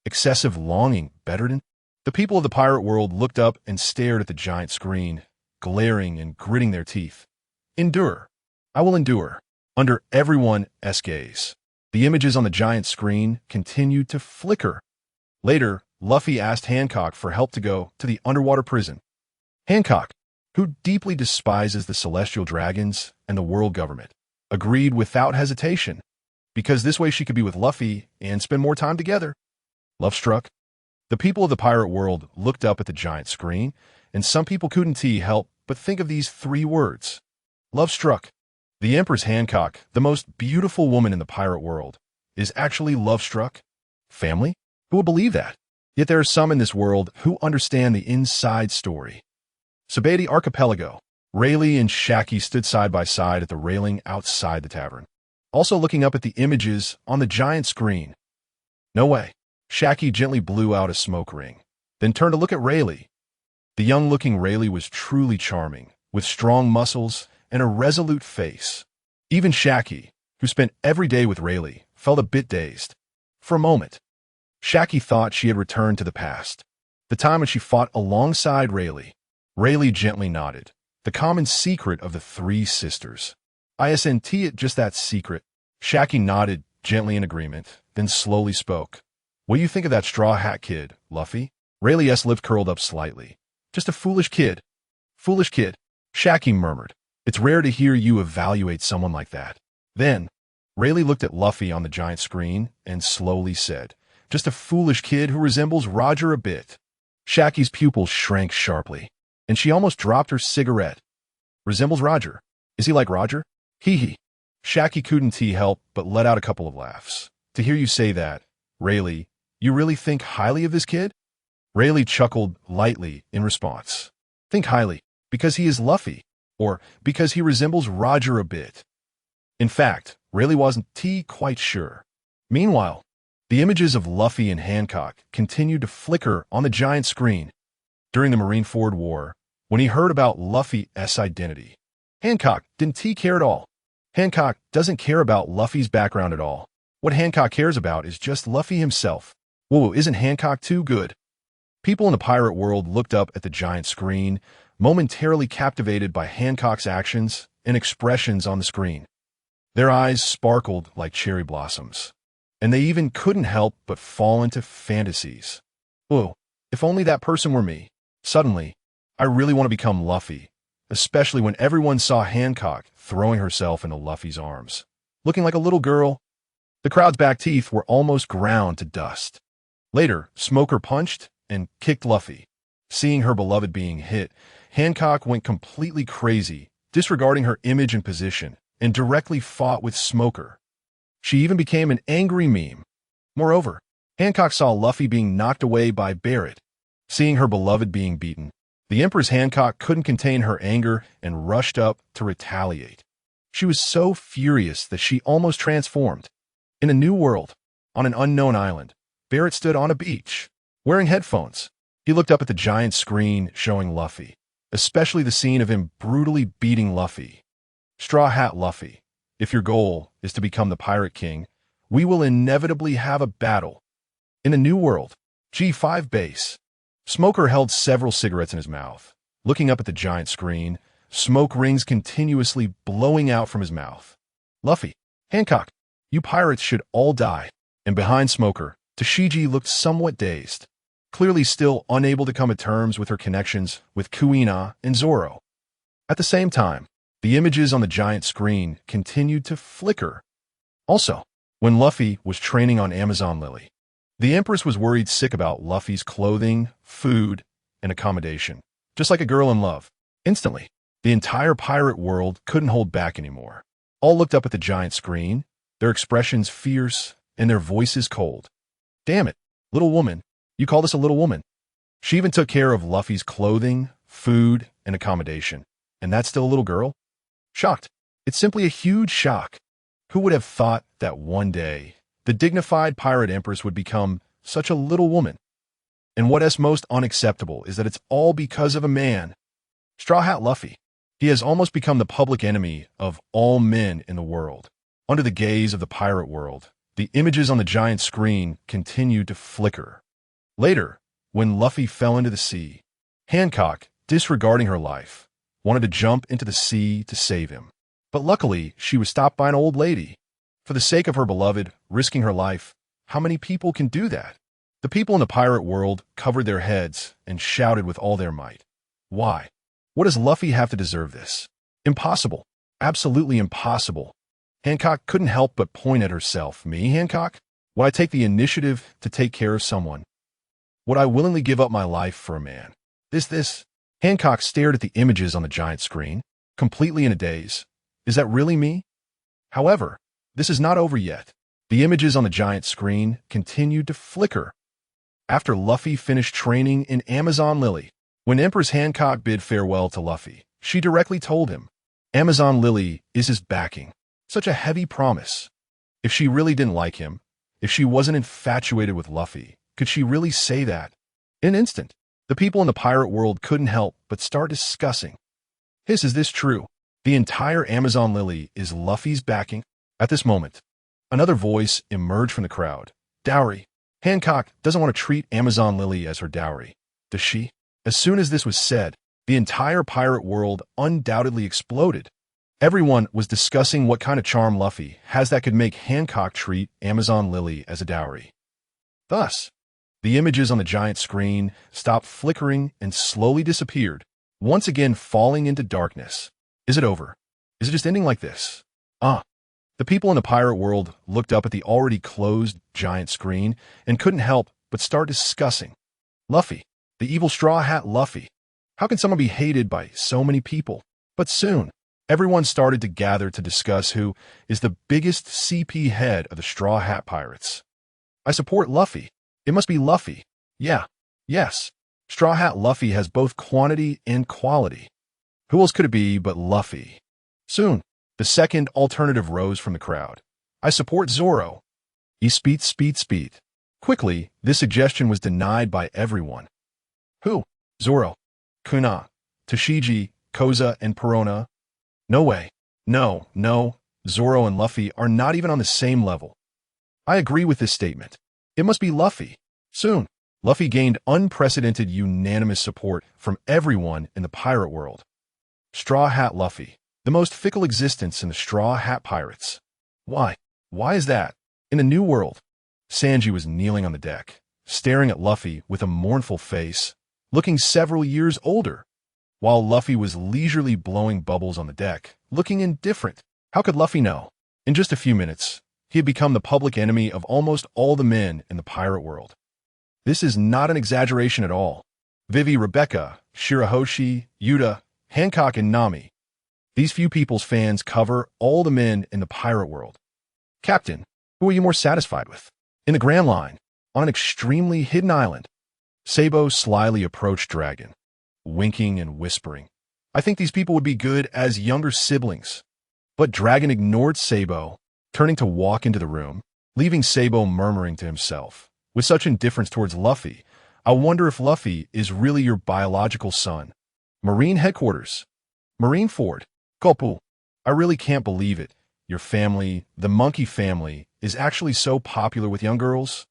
Excessive longing, Betterton? The people of the pirate world looked up and stared at the giant screen, glaring and gritting their teeth. Endure. I will endure. Under everyone's gaze, the images on the giant screen continued to flicker. Later, Luffy asked Hancock for help to go to the underwater prison. Hancock, who deeply despises the celestial dragons and the world government, agreed without hesitation, because this way she could be with Luffy and spend more time together. Love struck. The people of the pirate world looked up at the giant screen, and some people couldn't help but think of these three words. Love struck. The Empress Hancock, the most beautiful woman in the pirate world, is actually love struck. Family? Who would believe that? Yet there are some in this world who understand the inside story. Sabati Archipelago. Rayleigh and Shaki stood side by side at the railing outside the tavern, also looking up at the images on the giant screen. No way. Shaki gently blew out a smoke ring, then turned to look at Rayleigh. The young-looking Rayleigh was truly charming, with strong muscles and a resolute face. Even Shaki, who spent every day with Rayleigh, felt a bit dazed. For a moment, Shaki thought she had returned to the past, the time when she fought alongside Rayleigh. Rayleigh gently nodded, the common secret of the three sisters. Isn't it just that secret? Shaki nodded gently in agreement, then slowly spoke. What do you think of that straw hat kid, Luffy? Rayleigh's lip curled up slightly. Just a foolish kid. Foolish kid, Shaki murmured. It's rare to hear you evaluate someone like that. Then, Rayleigh looked at Luffy on the giant screen and slowly said, just a foolish kid who resembles Roger a bit. Shaki's pupils shrank sharply, and she almost dropped her cigarette. Resembles Roger? Is he like Roger? Hee hee. Shaki couldn't help but let out a couple of laughs. To hear you say that, Rayleigh, you really think highly of this kid? Rayleigh chuckled lightly in response. Think highly, because he is Luffy, or because he resembles Roger a bit. In fact, Rayleigh wasn't quite sure. Meanwhile, the images of Luffy and Hancock continued to flicker on the giant screen. During the Marineford War, when he heard about Luffy's identity, Hancock didn't care at all. Hancock doesn't care about Luffy's background at all. What Hancock cares about is just Luffy himself. Whoa, isn't Hancock too good? People in the pirate world looked up at the giant screen, momentarily captivated by Hancock's actions and expressions on the screen. Their eyes sparkled like cherry blossoms, and they even couldn't help but fall into fantasies. Whoa, if only that person were me. Suddenly, I really want to become Luffy, especially when everyone saw Hancock throwing herself into Luffy's arms, looking like a little girl. The crowd's back teeth were almost ground to dust. Later, Smoker punched and kicked Luffy. Seeing her beloved being hit, Hancock went completely crazy, disregarding her image and position, and directly fought with Smoker. She even became an angry meme. Moreover, Hancock saw Luffy being knocked away by Barrett. Seeing her beloved being beaten, the Empress Hancock couldn't contain her anger and rushed up to retaliate. She was so furious that she almost transformed. In a new world, on an unknown island, Barrett stood on a beach, wearing headphones. He looked up at the giant screen showing Luffy, especially the scene of him brutally beating Luffy. Straw Hat Luffy, if your goal is to become the Pirate King, we will inevitably have a battle. In a new world, G5 base. Smoker held several cigarettes in his mouth. Looking up at the giant screen, smoke rings continuously blowing out from his mouth. Luffy, Hancock, you pirates should all die. And behind Smoker, Tashigi looked somewhat dazed, clearly still unable to come to terms with her connections with Kuina and Zoro. At the same time, the images on the giant screen continued to flicker. Also, when Luffy was training on Amazon Lily, the Empress was worried sick about Luffy's clothing, food, and accommodation. Just like a girl in love. Instantly, the entire pirate world couldn't hold back anymore. All looked up at the giant screen, their expressions fierce and their voices cold. Damn it, little woman. You call this a little woman? She even took care of Luffy's clothing, food, and accommodation. And that's still a little girl? Shocked. It's simply a huge shock. Who would have thought that one day, the dignified pirate empress would become such a little woman? And what is most unacceptable is that it's all because of a man. Straw Hat Luffy. He has almost become the public enemy of all men in the world. Under the gaze of the pirate world, the images on the giant screen continued to flicker. Later, when Luffy fell into the sea, Hancock, disregarding her life, wanted to jump into the sea to save him. But luckily, she was stopped by an old lady. For the sake of her beloved, risking her life, how many people can do that? The people in the pirate world covered their heads and shouted with all their might. Why? What does Luffy have to deserve this? Impossible. Absolutely impossible. Hancock couldn't help but point at herself. Me, Hancock? Would I take the initiative to take care of someone? Would I willingly give up my life for a man? This. Hancock stared at the images on the giant screen, completely in a daze. Is that really me? However, this is not over yet. The images on the giant screen continued to flicker. After Luffy finished training in Amazon Lily, when Empress Hancock bid farewell to Luffy, she directly told him, Amazon Lily is his backing. Such a heavy promise. If she really didn't like him, if she wasn't infatuated with Luffy, could she really say that? In an instant, the people in the pirate world couldn't help but start discussing. Is this true? The entire Amazon Lily is Luffy's backing? At this moment, another voice emerged from the crowd. Dowry. Hancock doesn't want to treat Amazon Lily as her dowry. Does she? As soon as this was said, the entire pirate world undoubtedly exploded. Everyone was discussing what kind of charm Luffy has that could make Hancock treat Amazon Lily as a dowry. Thus, the images on the giant screen stopped flickering and slowly disappeared, once again falling into darkness. Is it over? Is it just ending like this? The people in the pirate world looked up at the already closed giant screen and couldn't help but start discussing. Luffy, the evil Straw Hat Luffy. How can someone be hated by so many people? But soon, everyone started to gather to discuss who is the biggest CP head of the Straw Hat Pirates. I support Luffy. It must be Luffy. Yes. Straw Hat Luffy has both quantity and quality. Who else could it be but Luffy? Soon, the second alternative rose from the crowd. I support Zoro. Speed. Quickly, this suggestion was denied by everyone. Who? Zoro, Kuna, Tashigi, Koza, and Perona? No way. No. Zoro and Luffy are not even on the same level. I agree with this statement. It must be Luffy. Soon, Luffy gained unprecedented unanimous support from everyone in the pirate world. Straw Hat Luffy, the most fickle existence in the Straw Hat Pirates. Why? Why is that? In the New World, Sanji was kneeling on the deck, staring at Luffy with a mournful face, looking several years older, while Luffy was leisurely blowing bubbles on the deck, looking indifferent. How could Luffy know? In just a few minutes, he had become the public enemy of almost all the men in the pirate world. This is not an exaggeration at all. Vivi, Rebecca, Shirahoshi, Yuta, Hancock, and Nami. These few people's fans cover all the men in the pirate world. Captain, who are you more satisfied with? In the Grand Line, on an extremely hidden island, Sabo slyly approached Dragon, winking and whispering. I think these people would be good as younger siblings. But Dragon ignored Sabo, turning to walk into the room, leaving Sabo murmuring to himself. With such indifference towards Luffy, I wonder if Luffy is really your biological son. Marine Headquarters. Marineford. Kopu. I really can't believe it. Your family, the monkey family, is actually so popular with young girls.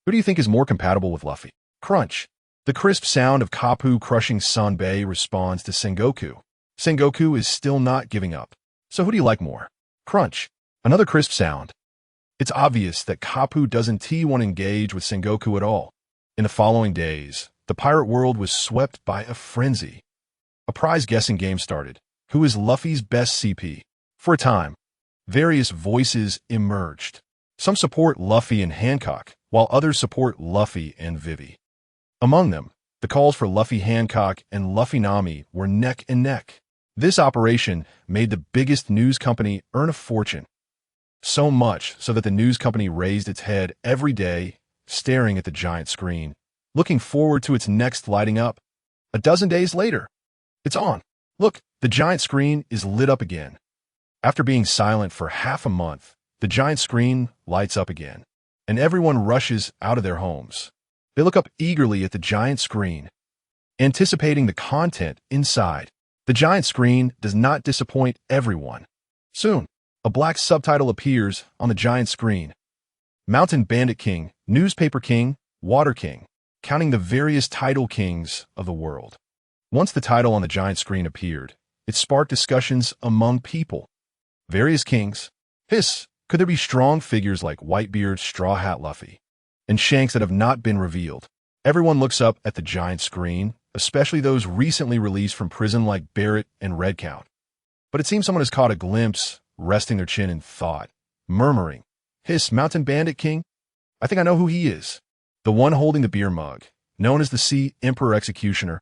Who do you think is more compatible with Luffy? Crunch. The crisp sound of Kapu crushing Sanbei responds to Sengoku. Sengoku is still not giving up. So who do you like more? Crunch. Another crisp sound. It's obvious that Kapu doesn't want to engage with Sengoku at all. In the following days, the pirate world was swept by a frenzy. A prize guessing game started. Who is Luffy's best CP? For a time, various voices emerged. Some support Luffy and Hancock, while others support Luffy and Vivi. Among them, the calls for Luffy Hancock and Luffy Nami were neck and neck. This operation made the biggest news company earn a fortune. So much so that the news company raised its head every day, staring at the giant screen, looking forward to its next lighting up. A dozen days later, it's on. Look, the giant screen is lit up again. After being silent for half a month, the giant screen lights up again, and everyone rushes out of their homes. They look up eagerly at the giant screen, anticipating the content inside. The giant screen does not disappoint everyone. Soon, a black subtitle appears on the giant screen. Mountain Bandit King, Newspaper King, Water King, counting the various title kings of the world. Once the title on the giant screen appeared, it sparked discussions among people. Various kings. Could there be strong figures like Whitebeard, Straw Hat Luffy, and Shanks that have not been revealed? Everyone looks up at the giant screen, especially those recently released from prison like Barrett and Redcount. But it seems someone has caught a glimpse, resting their chin in thought, murmuring, Mountain Bandit King? I think I know who he is. The one holding the beer mug, known as the Sea Emperor Executioner.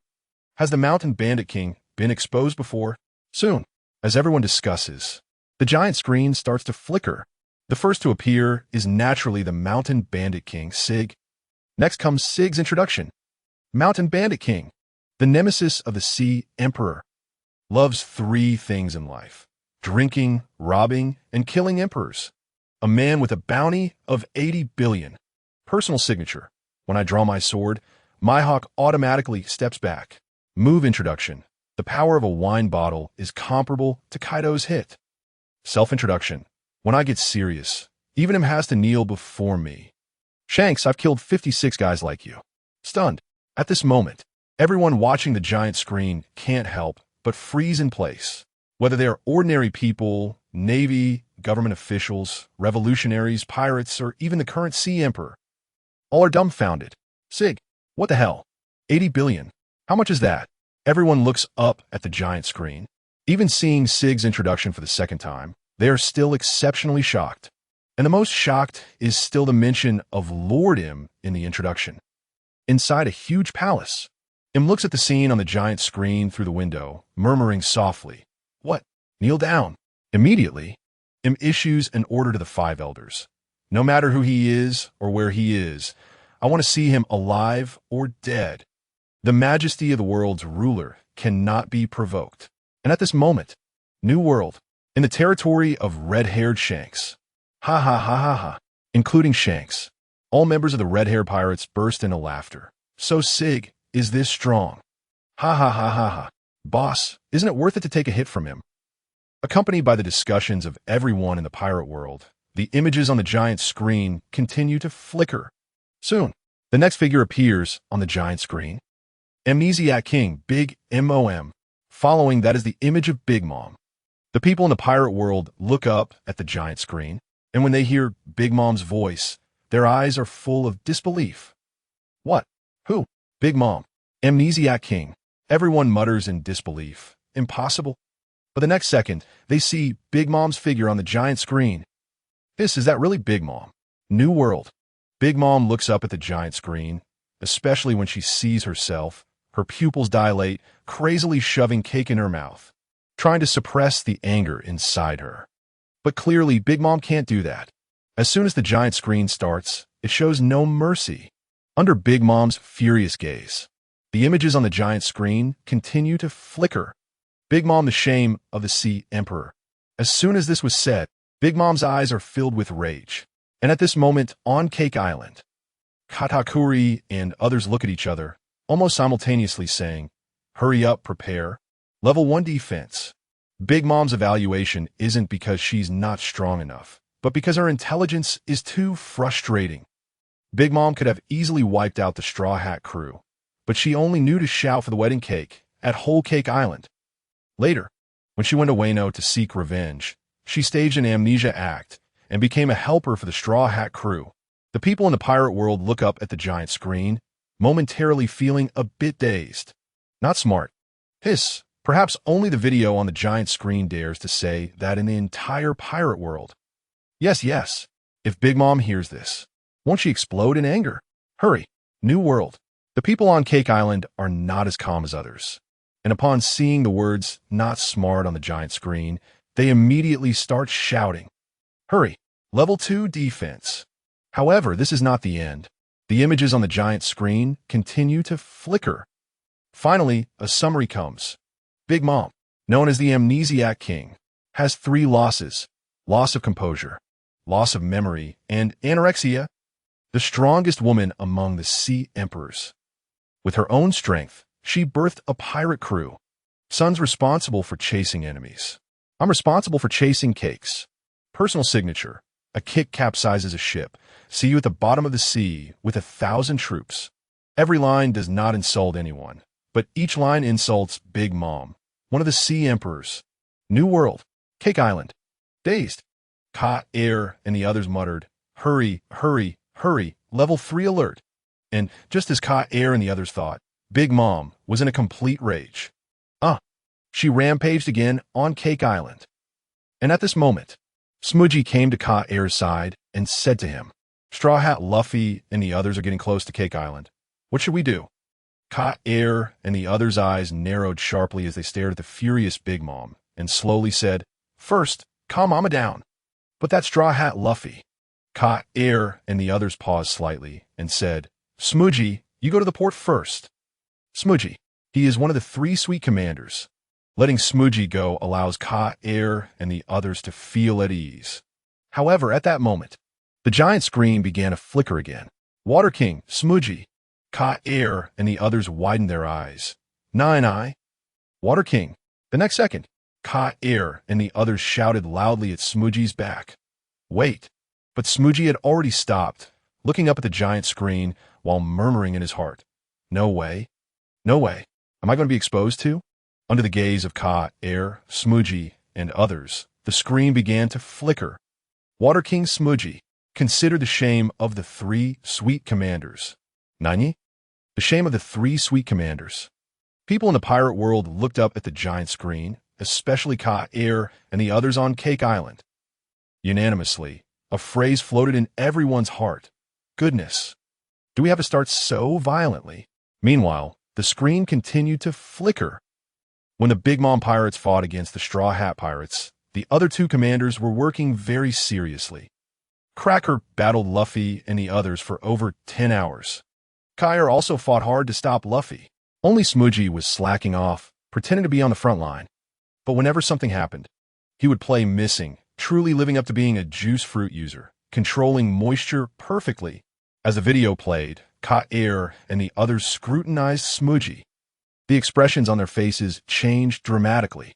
Has the Mountain Bandit King been exposed before? Soon, as everyone discusses, the giant screen starts to flicker. The first to appear is naturally the Mountain Bandit King, Sig. Next comes Sig's introduction. Mountain Bandit King, the nemesis of the Sea Emperor, loves 3 things in life: drinking, robbing, and killing emperors. A man with a bounty of 80 billion. Personal signature. When I draw my sword, my hawk automatically steps back. Move introduction. The power of a wine bottle is comparable to Kaido's hit. Self-introduction. When I get serious, even him has to kneel before me. Shanks, I've killed 56 guys like you. Stunned. At this moment, everyone watching the giant screen can't help but freeze in place. Whether they are ordinary people, navy, government officials, revolutionaries, pirates, or even the current Sea Emperor, all are dumbfounded. Sig, what the hell? 80 billion. How much is that? Everyone looks up at the giant screen. Even seeing Sig's introduction for the second time, they are still exceptionally shocked. And the most shocked is still the mention of Lord M in the introduction. Inside a huge palace, M looks at the scene on the giant screen through the window, murmuring softly, What? Kneel down. Immediately, M issues an order to the 5 elders. No matter who he is or where he is, I want to see him alive or dead. The majesty of the world's ruler cannot be provoked. And at this moment, New World, in the territory of red-haired Shanks. Ha ha ha ha ha. Including Shanks. All members of the red-haired pirates burst into laughter. So Sig is this strong. Ha ha ha ha ha. Boss, isn't it worth it to take a hit from him? Accompanied by the discussions of everyone in the pirate world, the images on the giant screen continue to flicker. Soon, the next figure appears on the giant screen. Amnesiac King, Big M.O.M. Following that is the image of Big Mom. The people in the pirate world look up at the giant screen, and when they hear Big Mom's voice, their eyes are full of disbelief. What? Who? Big Mom. Amnesiac King. Everyone mutters in disbelief. Impossible. But the next second, they see Big Mom's figure on the giant screen. Is that really Big Mom? New World. Big Mom looks up at the giant screen, especially when she sees herself. Her pupils dilate, crazily shoving cake in her mouth, trying to suppress the anger inside her. But clearly, Big Mom can't do that. As soon as the giant screen starts, it shows no mercy. Under Big Mom's furious gaze, the images on the giant screen continue to flicker. Big Mom, the shame of the Sea Emperor. As soon as this was said, Big Mom's eyes are filled with rage. And at this moment, on Cake Island, Katakuri and others look at each other, almost simultaneously saying, Hurry up, prepare. Level 1 defense. Big Mom's evaluation isn't because she's not strong enough, but because her intelligence is too frustrating. Big Mom could have easily wiped out the Straw Hat crew, but she only knew to shout for the wedding cake at Whole Cake Island. Later, when she went to Wano to seek revenge, she staged an amnesia act and became a helper for the Straw Hat crew. The people in the pirate world look up at the giant screen, momentarily feeling a bit dazed. Not smart. Hiss. Perhaps only the video on the giant screen dares to say that in the entire pirate world. Yes, yes. If Big Mom hears this, won't she explode in anger? Hurry. New world. The people on Cake Island are not as calm as others. And upon seeing the words "not smart" on the giant screen, they immediately start shouting. Hurry. Level 2 defense. However, this is not the end. The images on the giant screen continue to flicker. Finally, a summary comes. Big Mom, known as the Amnesiac King, has 3 losses: loss of composure, loss of memory, and anorexia. The strongest woman among the Sea Emperors. With her own strength, she birthed a pirate crew. Sun's responsible for chasing enemies. I'm responsible for chasing cakes. Personal signature. A kick capsizes a ship. See you at the bottom of the sea with 1,000 troops. Every line does not insult anyone, but each line insults Big Mom, one of the Sea Emperors. New world. Cake Island. Dazed. Ka, Air, and the others muttered, Hurry, hurry, hurry, level 3 alert. And just as Ka, Air, and the others thought, Big Mom was in a complete rage. She rampaged again on Cake Island. And at this moment, Smudgy came to Ka, Air's side and said to him, Straw Hat, Luffy, and the others are getting close to Cake Island. What should we do? Ka, Air, and the others' eyes narrowed sharply as they stared at the furious Big Mom and slowly said, First, calm Mama down. But that Straw Hat, Luffy. Ka, Air, and the others paused slightly and said, Smudgy, you go to the port first. Smudgy, he is one of the 3 sweet commanders. Letting Smudgy go allows Ka, Air, and the others to feel at ease. However, at that moment, the giant screen began to flicker again. Water King, Smudgy. Ka, Air, and the others widened their eyes. Nine. Water King. The next second, Ka, Air, and the others shouted loudly at Smudgy's back. Wait. But Smudgy had already stopped, looking up at the giant screen while murmuring in his heart. No way. No way. Am I going to be exposed to? Under the gaze of Ka, Air, Smudgy, and others, the screen began to flicker. Water King Smudgy, consider the shame of the 3 sweet commanders. Nani? The shame of the 3 sweet commanders. People in the pirate world looked up at the giant screen, especially Ka, Air, and the others on Cake Island. Unanimously, a phrase floated in everyone's heart. Goodness. Do we have to start so violently? Meanwhile, the screen continued to flicker. When the Big Mom pirates fought against the Straw Hat pirates, the other 2 commanders were working very seriously. Cracker battled Luffy and the others for over 10 hours. Kaido also fought hard to stop Luffy. Only Smudgy was slacking off, pretending to be on the front line. But whenever something happened, he would play missing, truly living up to being a juice fruit user, controlling moisture perfectly. As the video played, Ka, Air, and the others scrutinized Smudgy. The expressions on their faces changed dramatically.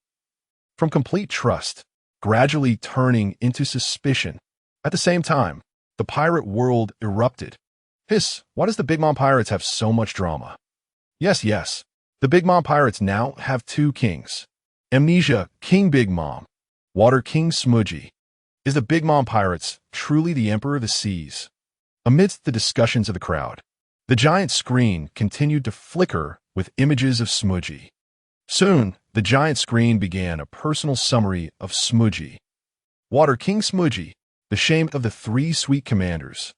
From complete trust, gradually turning into suspicion. At the same time, the pirate world erupted. Hiss, why does the Big Mom Pirates have so much drama? Yes. The Big Mom Pirates now have 2 kings. Amnesia King Big Mom. Water King Smudgy. Is the Big Mom Pirates truly the Emperor of the Seas? Amidst the discussions of the crowd, the giant screen continued to flicker with images of Smudgy. Soon, the giant screen began a personal summary of Smudgy. Water King Smudgy, the shame of the 3 sweet commanders.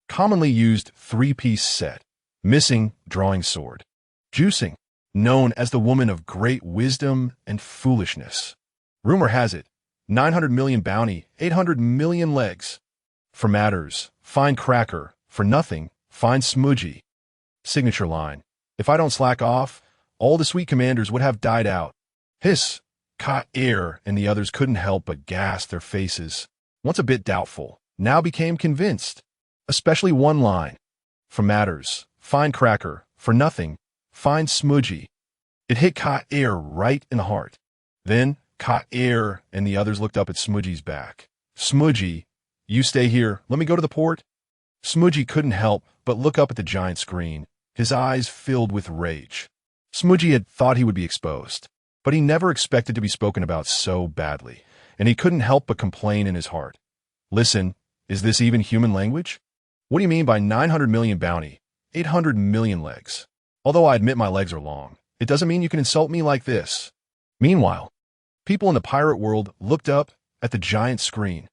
Commonly used 3-piece set. Missing drawing sword. Juicing, known as the woman of great wisdom and foolishness. Rumor has it, 900 million bounty, 800 million legs. For matters, find Cracker. For nothing, find Smudgy. Signature line. If I don't slack off, all the sweet commanders would have died out. Hiss. Ka, Air, and the others couldn't help but gasp their faces. Once a bit doubtful, now became convinced. Especially one line. For matters, find Cracker. For nothing, find Smudgy. It hit Ka, Air right in the heart. Then, Ka, Air, and the others looked up at Smudgy's back. Smudgy, you stay here, let me go to the port. Smudgy couldn't help but look up at the giant screen, his eyes filled with rage. Smudgy had thought he would be exposed, but he never expected to be spoken about so badly, and he couldn't help but complain in his heart. Listen, is this even human language? What do you mean by 900 million bounty, 800 million legs? Although I admit my legs are long, it doesn't mean you can insult me like this. Meanwhile, people in the pirate world looked up at the giant screen.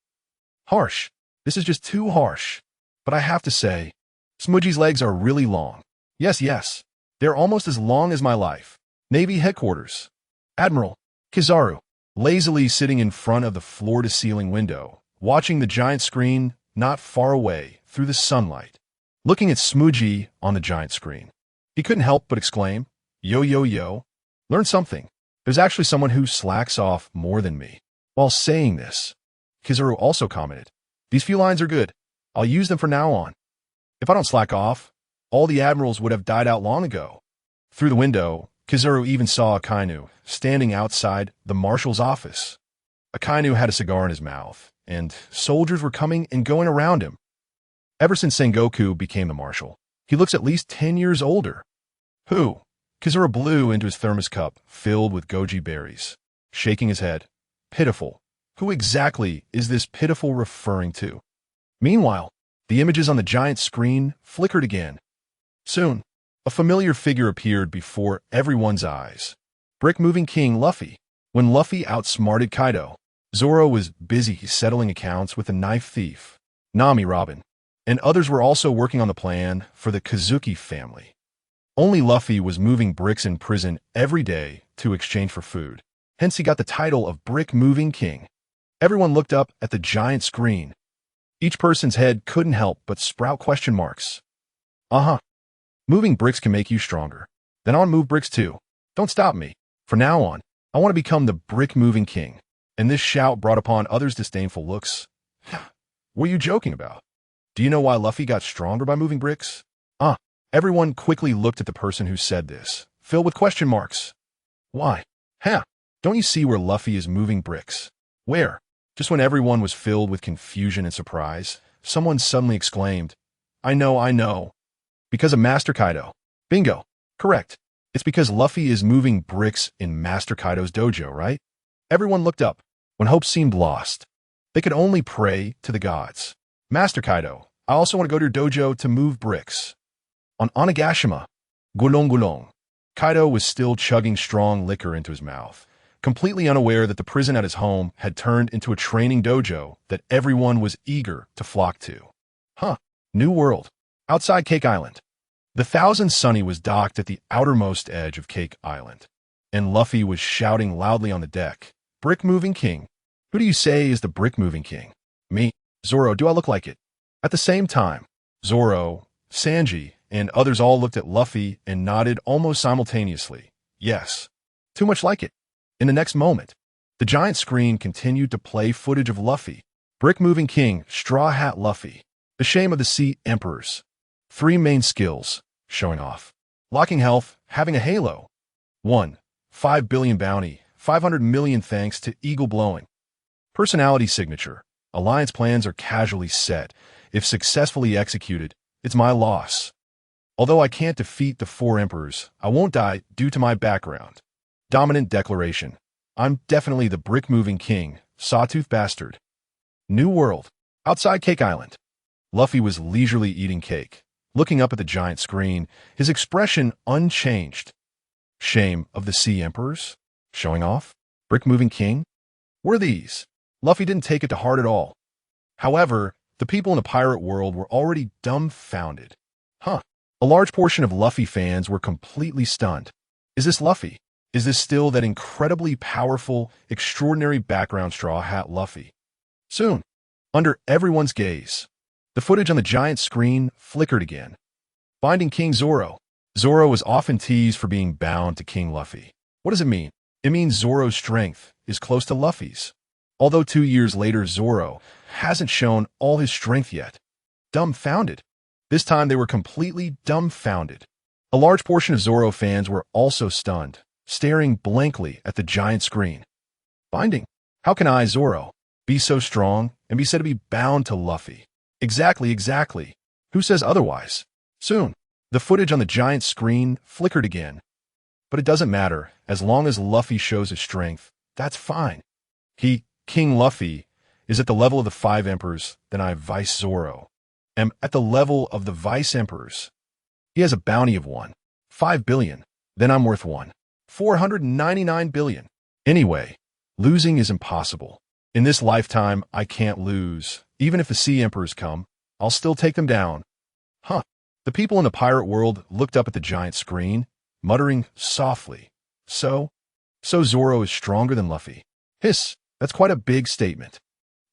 Harsh. This is just too harsh. But I have to say, Smudgy's legs are really long. Yes. They're almost as long as my life. Navy headquarters. Admiral Kizaru, lazily sitting in front of the floor-to-ceiling window, watching the giant screen not far away through the sunlight, looking at Smudgy on the giant screen. He couldn't help but exclaim, yo, learn something. There's actually someone who slacks off more than me. While saying this, Kizaru also commented, these few lines are good. I'll use them from now on. If I don't slack off, all the admirals would have died out long ago. Through the window, Kizaru even saw Akainu standing outside the marshal's office. Akainu had a cigar in his mouth, and soldiers were coming and going around him. Ever since Sengoku became the marshal, he looks at least 10 years older. Who? Kizaru blew into his thermos cup filled with goji berries, shaking his head. Pitiful. Who exactly is this pitiful referring to? Meanwhile, the images on the giant screen flickered again. Soon, a familiar figure appeared before everyone's eyes. Brick-moving King Luffy. When Luffy outsmarted Kaido, Zoro was busy settling accounts with the knife thief, Nami-chan, and others were also working on the plan for the Kazuki family. Only Luffy was moving bricks in prison every day to exchange for food. Hence he got the title of Brick-moving King. Everyone looked up at the giant screen. Each person's head couldn't help but sprout question marks. Moving bricks can make you stronger. Then I'll move bricks too. Don't stop me. From now on, I want to become the brick-moving king. And this shout brought upon others disdainful looks. What are you joking about? Do you know why Luffy got stronger by moving bricks? Everyone quickly looked at the person who said this, filled with question marks. Why? Don't you see where Luffy is moving bricks? Where? Just when everyone was filled with confusion and surprise, someone suddenly exclaimed, I know. Because of Master Kaido. Bingo. Correct. It's because Luffy is moving bricks in Master Kaido's dojo, right? Everyone looked up. When hope seemed lost, they could only pray to the gods. Master Kaido, I also want to go to your dojo to move bricks. On Onigashima, Gulong, Kaido was still chugging strong liquor into his mouth, completely unaware that the prison at his home had turned into a training dojo that everyone was eager to flock to. New world. Outside Cake Island. The Thousand Sunny was docked at the outermost edge of Cake Island, and Luffy was shouting loudly on the deck, Brick-moving King. Who do you say is the Brick-moving King? Me. Zoro, do I look like it? At the same time, Zoro, Sanji, and others all looked at Luffy and nodded almost simultaneously. Yes. Too much like it. In the next moment, the giant screen continued to play footage of Luffy, Brick-moving King, Straw Hat Luffy, the shame of the Sea Emperors. 3 main skills, showing off. Locking health, having a halo. 1. 5 billion bounty, 500 million thanks to Eagle Blowing. Personality signature. Alliance plans are casually set. If successfully executed, it's my loss. Although I can't defeat the 4 emperors, I won't die due to my background. Dominant declaration. I'm definitely the brick-moving king, sawtooth bastard. New world. Outside Cake Island. Luffy was leisurely eating cake, looking up at the giant screen, his expression unchanged. Shame of the Sea Emperors? Showing off? Brick-moving king? Were these? Luffy didn't take it to heart at all. However, the people in the pirate world were already dumbfounded. A large portion of Luffy fans were completely stunned. Is this Luffy? Is this still that incredibly powerful, extraordinary background Straw Hat Luffy? Soon, under everyone's gaze, the footage on the giant screen flickered again. Finding King Zoro. Zoro was often teased for being bound to King Luffy. What does it mean? It means Zoro's strength is close to Luffy's. Although 2 years later Zoro hasn't shown all his strength yet. Dumbfounded. This time they were completely dumbfounded. A large portion of Zoro fans were also stunned, staring blankly at the giant screen. Finding, how can I, Zoro, be so strong and be said to be bound to Luffy? Exactly. Who says otherwise? Soon, the footage on the giant screen flickered again. But it doesn't matter, as long as Luffy shows his strength, that's fine. King Luffy, is at the level of the 5 emperors, then I, Vice Zoro, am at the level of the vice emperors. He has a bounty of 5 billion, then I'm worth 499 billion. Anyway, losing is impossible. In this lifetime, I can't lose. Even if the sea emperors come, I'll still take them down. Huh. The people in the pirate world looked up at the giant screen, muttering softly. So Zoro is stronger than Luffy. Hiss, that's quite a big statement.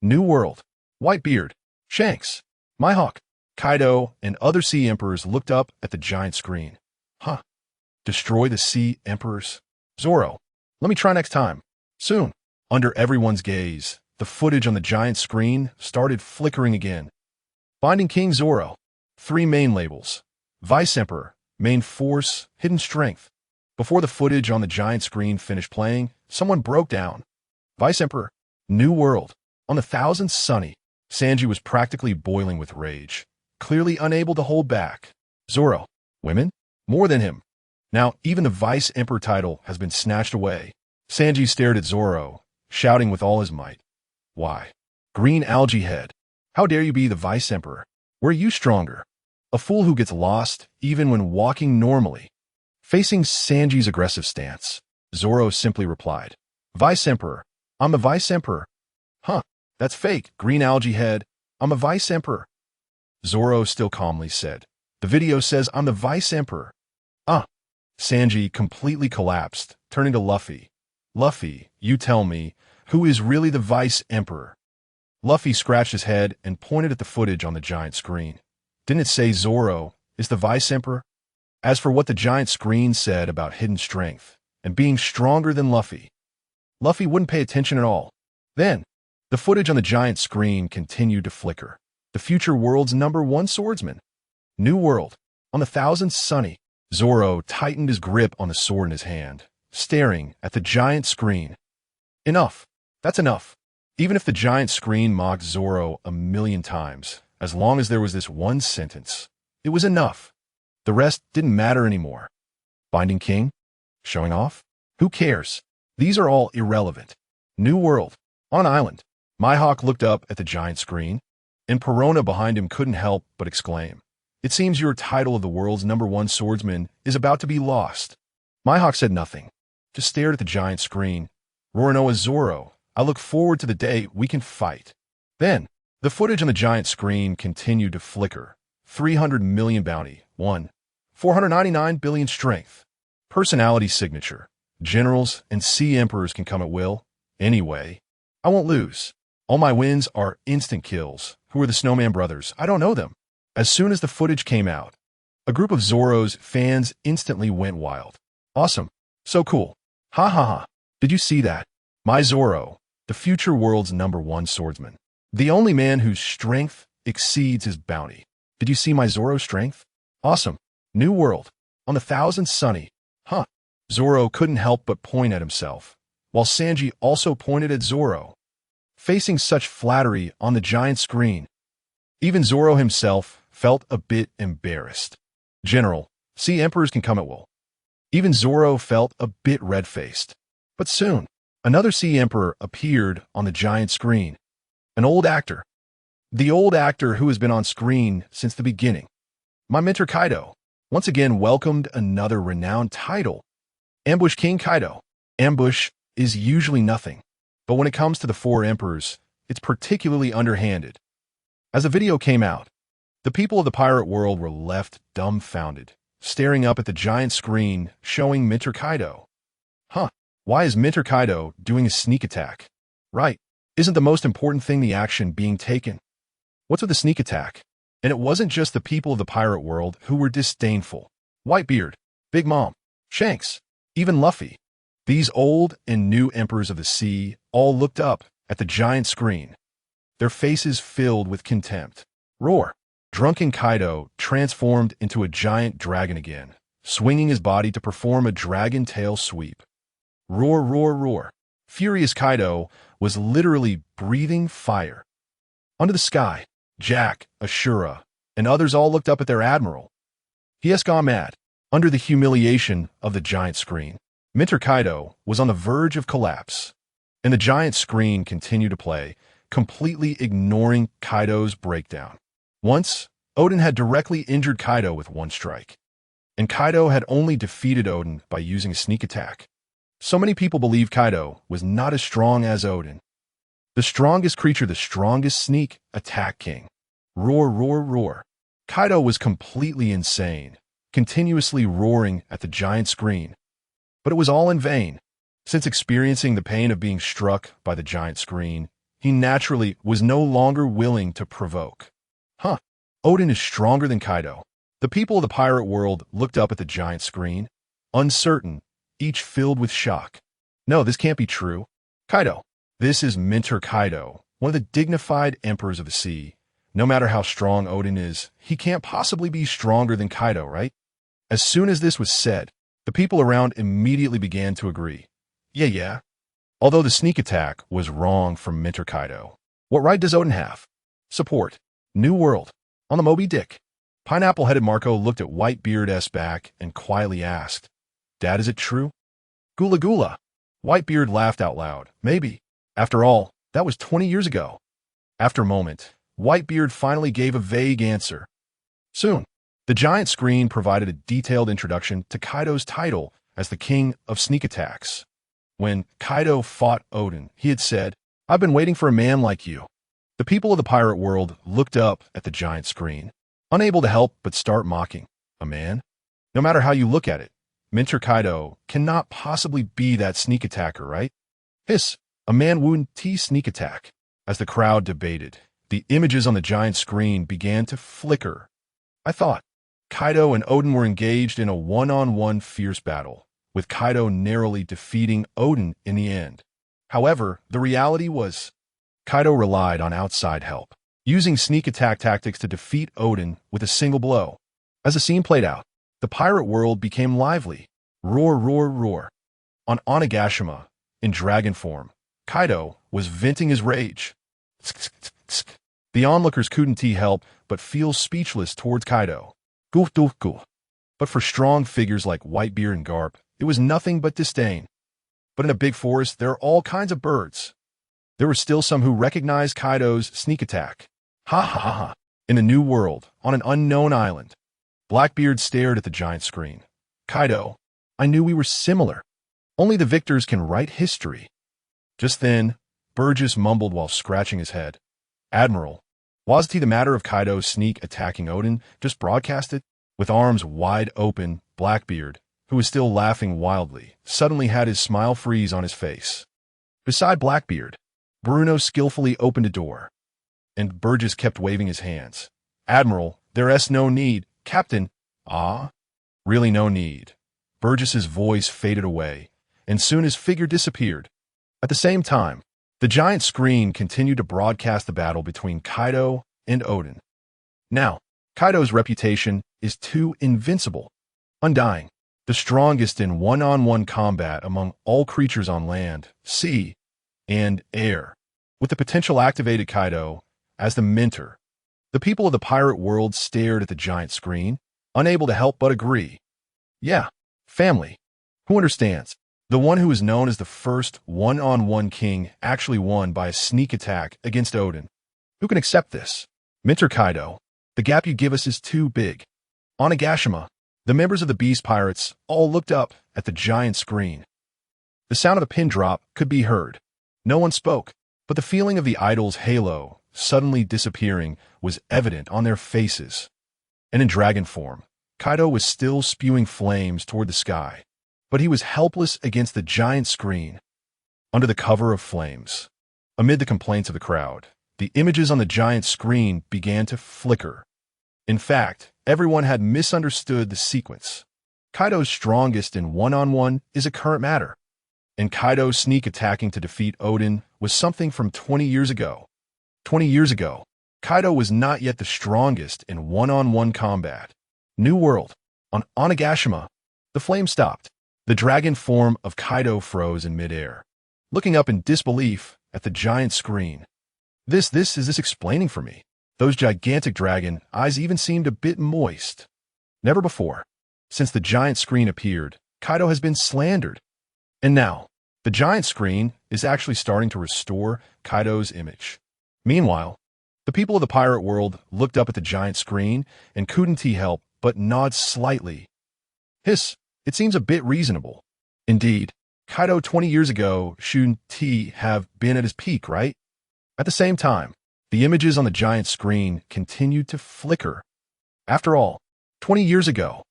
New World. Whitebeard, Shanks, Mihawk, Kaido, and other sea emperors looked up at the giant screen. Huh. Destroy the sea emperors? Zoro, let me try next time. Soon. Under everyone's gaze, the footage on the giant screen started flickering again. Finding King Zoro. 3 main labels. Vice Emperor, Main Force, Hidden Strength. Before the footage on the giant screen finished playing, someone broke down. Vice Emperor, New World. On the 1000th Sunny, Sanji was practically boiling with rage, clearly unable to hold back. Zoro, women? More than him. Now, even the Vice Emperor title has been snatched away. Sanji stared at Zoro, shouting with all his might. Why? Green Algae Head. How dare you be the Vice Emperor? Were you stronger? A fool who gets lost, even when walking normally. Facing Sanji's aggressive stance, Zoro simply replied, Vice Emperor. I'm a Vice Emperor. Huh, that's fake, Green Algae Head. I'm a Vice Emperor. Zoro still calmly said, the video says I'm the Vice Emperor. Sanji completely collapsed, turning to Luffy. Luffy, you tell me, who is really the Vice Emperor? Luffy scratched his head and pointed at the footage on the giant screen. Didn't it say Zoro is the Vice Emperor? As for what the giant screen said about hidden strength and being stronger than Luffy, Luffy wouldn't pay attention at all. Then, the footage on the giant screen continued to flicker. The future world's #1 swordsman. New World. On the 1000th Sunny, Zoro tightened his grip on the sword in his hand, staring at the giant screen. Enough. That's enough. Even if the giant screen mocked Zoro 1,000,000 times, as long as there was this one sentence, it was enough. The rest didn't matter anymore. Finding King? Showing off? Who cares? These are all irrelevant. New World. On island. Mihawk looked up at the giant screen, and Perona behind him couldn't help but exclaim, it seems your title of the world's #1 swordsman is about to be lost. Mihawk said nothing, just stared at the giant screen. Roronoa Zoro, I look forward to the day we can fight. Then, the footage on the giant screen continued to flicker. 300 million bounty, 499 billion strength. Personality signature. Generals and sea emperors can come at will. Anyway, I won't lose. All my wins are instant kills. Who are the Snowman Brothers? I don't know them. As soon as the footage came out, a group of Zoro's fans instantly went wild. Awesome. So cool. Ha ha ha. Did you see that? My Zoro, the future world's #1 swordsman. The only man whose strength exceeds his bounty. Did you see my Zoro strength? Awesome. New World. On the 1000th Sunny. Huh. Zoro couldn't help but point at himself, while Sanji also pointed at Zoro. Facing such flattery on the giant screen, even Zoro himself felt a bit embarrassed. General, sea emperors can come at will. Even Zoro felt a bit red-faced. But soon, another sea emperor appeared on the giant screen. An old actor. The old actor who has been on screen since the beginning. My mentor Kaido once again welcomed another renowned title. Ambush King Kaido. Ambush is usually nothing, but when it comes to the 4 emperors, it's particularly underhanded. As the video came out, the people of the pirate world were left dumbfounded, staring up at the giant screen showing Mentor Kaido. Huh, why is Mentor Kaido doing a sneak attack? Right, isn't the most important thing the action being taken? What's with the sneak attack? And it wasn't just the people of the pirate world who were disdainful. Whitebeard, Big Mom, Shanks, even Luffy. These old and new emperors of the sea all looked up at the giant screen, their faces filled with contempt. Roar. Drunken Kaido transformed into a giant dragon again, swinging his body to perform a dragon tail sweep. Roar, roar, roar. Furious Kaido was literally breathing fire. Under the sky, Jack, Ashura, and others all looked up at their admiral. He has gone mad. Under the humiliation of the giant screen, Mentor Kaido was on the verge of collapse, and the giant screen continued to play, completely ignoring Kaido's breakdown. Once, Odin had directly injured Kaido with one strike, and Kaido had only defeated Odin by using a sneak attack. So many people believe Kaido was not as strong as Odin. The strongest creature, the strongest sneak attack king. Roar, roar, roar. Kaido was completely insane, continuously roaring at the giant screen. But it was all in vain. Since experiencing the pain of being struck by the giant screen, he naturally was no longer willing to provoke. Odin is stronger than Kaido. The people of the pirate world looked up at the giant screen, uncertain, each filled with shock. No, this can't be true. Kaido. This is Mentor Kaido, one of the dignified emperors of the sea. No matter how strong Odin is, he can't possibly be stronger than Kaido, right? As soon as this was said, the people around immediately began to agree. Yeah. Although the sneak attack was wrong from Mentor Kaido, what right does Odin have? Support. New World. On the Moby Dick. Pineapple-headed Marco looked at Whitebeard's back and quietly asked, Dad, is it true? Gula Gula. Whitebeard laughed out loud. Maybe. After all, that was 20 years ago. After a moment, Whitebeard finally gave a vague answer. Soon, the giant screen provided a detailed introduction to Kaido's title as the King of Sneak Attacks. When Kaido fought Odin, he had said, I've been waiting for a man like you. The people of the pirate world looked up at the giant screen, unable to help but start mocking. A man? No matter how you look at it, Mentor Kaido cannot possibly be that sneak attacker, right? Hiss, a man wouldn't sneak attack. As the crowd debated, the images on the giant screen began to flicker. I thought Kaido and Odin were engaged in a one-on-one fierce battle, with Kaido narrowly defeating Odin in the end. However, the reality was Kaido relied on outside help, using sneak attack tactics to defeat Odin with a single blow. As the scene played out, the pirate world became lively. Roar, roar, roar. On Onigashima, in dragon form, Kaido was venting his rage. The onlookers couldn't help but feel speechless towards Kaido. Goof, doof, goof. But for strong figures like Whitebeard and Garp, it was nothing but disdain. But in a big forest, there are all kinds of birds. There were still some who recognized Kaido's sneak attack. Ha ha ha ha. In a new world, on an unknown island, Blackbeard stared at the giant screen. Kaido, I knew we were similar. Only the victors can write history. Just then, Burgess mumbled while scratching his head. Admiral, wasn't he the matter of Kaido's sneak attacking Odin just broadcasted? With arms wide open, Blackbeard, who was still laughing wildly, suddenly had his smile freeze on his face. Beside Blackbeard, Bruno skillfully opened a door, and Burgess kept waving his hands. Admiral, there's no need. Captain, really no need. Burgess's voice faded away, and soon his figure disappeared. At the same time, the giant screen continued to broadcast the battle between Kaido and Odin. Now, Kaido's reputation is too invincible, undying, the strongest in one-on-one combat among all creatures on land, sea, and air. With the potential activated Kaido as the mentor, the people of the pirate world stared at the giant screen, unable to help but agree. Yeah, family. Who understands? The one who is known as the first one-on-one king actually won by a sneak attack against Odin. Who can accept this? Mentor Kaido, the gap you give us is too big. Onigashima, the members of the Beast Pirates all looked up at the giant screen. The sound of a pin drop could be heard. No one spoke, but the feeling of the idol's halo suddenly disappearing was evident on their faces. And in dragon form, Kaido was still spewing flames toward the sky, but he was helpless against the giant screen. Under the cover of flames, amid the complaints of the crowd, the images on the giant screen began to flicker. In fact, everyone had misunderstood the sequence. Kaido's strongest in one-on-one is a current matter, and Kaido's sneak attacking to defeat Odin was something from 20 years ago. 20 years ago, Kaido was not yet the strongest in one-on-one combat. New World. On Onigashima, the flame stopped. The dragon form of Kaido froze in midair, looking up in disbelief at the giant screen. Is this explaining for me? Those gigantic dragon eyes even seemed a bit moist. Never before, since the giant screen appeared, Kaido has been slandered. And now, the giant screen is actually starting to restore Kaido's image. Meanwhile, the people of the pirate world looked up at the giant screen and couldn't help but nod slightly. Hiss, it seems a bit reasonable. Indeed, Kaido 20 years ago shouldn't have been at his peak, right? At the same time, the images on the giant screen continued to flicker. After all, 20 years ago,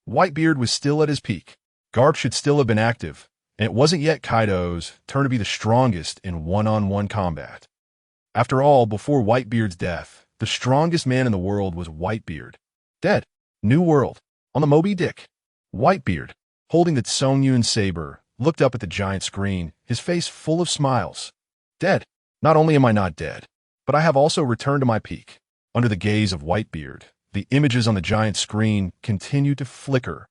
Whitebeard was still at his peak. Garp should still have been active, and it wasn't yet Kaido's turn to be the strongest in one-on-one combat. After all, before Whitebeard's death, the strongest man in the world was Whitebeard. Dead. New world. On the Moby Dick. Whitebeard, holding the Tsungyun saber, looked up at the giant screen, his face full of smiles. Dead. Not only am I not dead, but I have also returned to my peak. Under the gaze of Whitebeard, the images on the giant screen continued to flicker.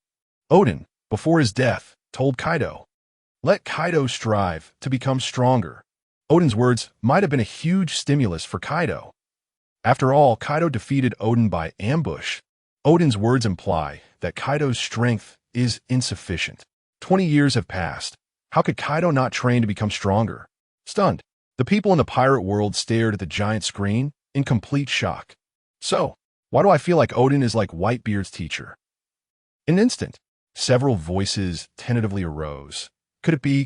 Odin, before his death, told Kaido, "Let Kaido strive to become stronger." Odin's words might have been a huge stimulus for Kaido. After all, Kaido defeated Odin by ambush. Odin's words imply that Kaido's strength is insufficient. 20 years have passed. How could Kaido not train to become stronger? Stunned, the people in the pirate world stared at the giant screen in complete shock. So, why do I feel like Odin is like Whitebeard's teacher? In an instant, several voices tentatively arose. Could it be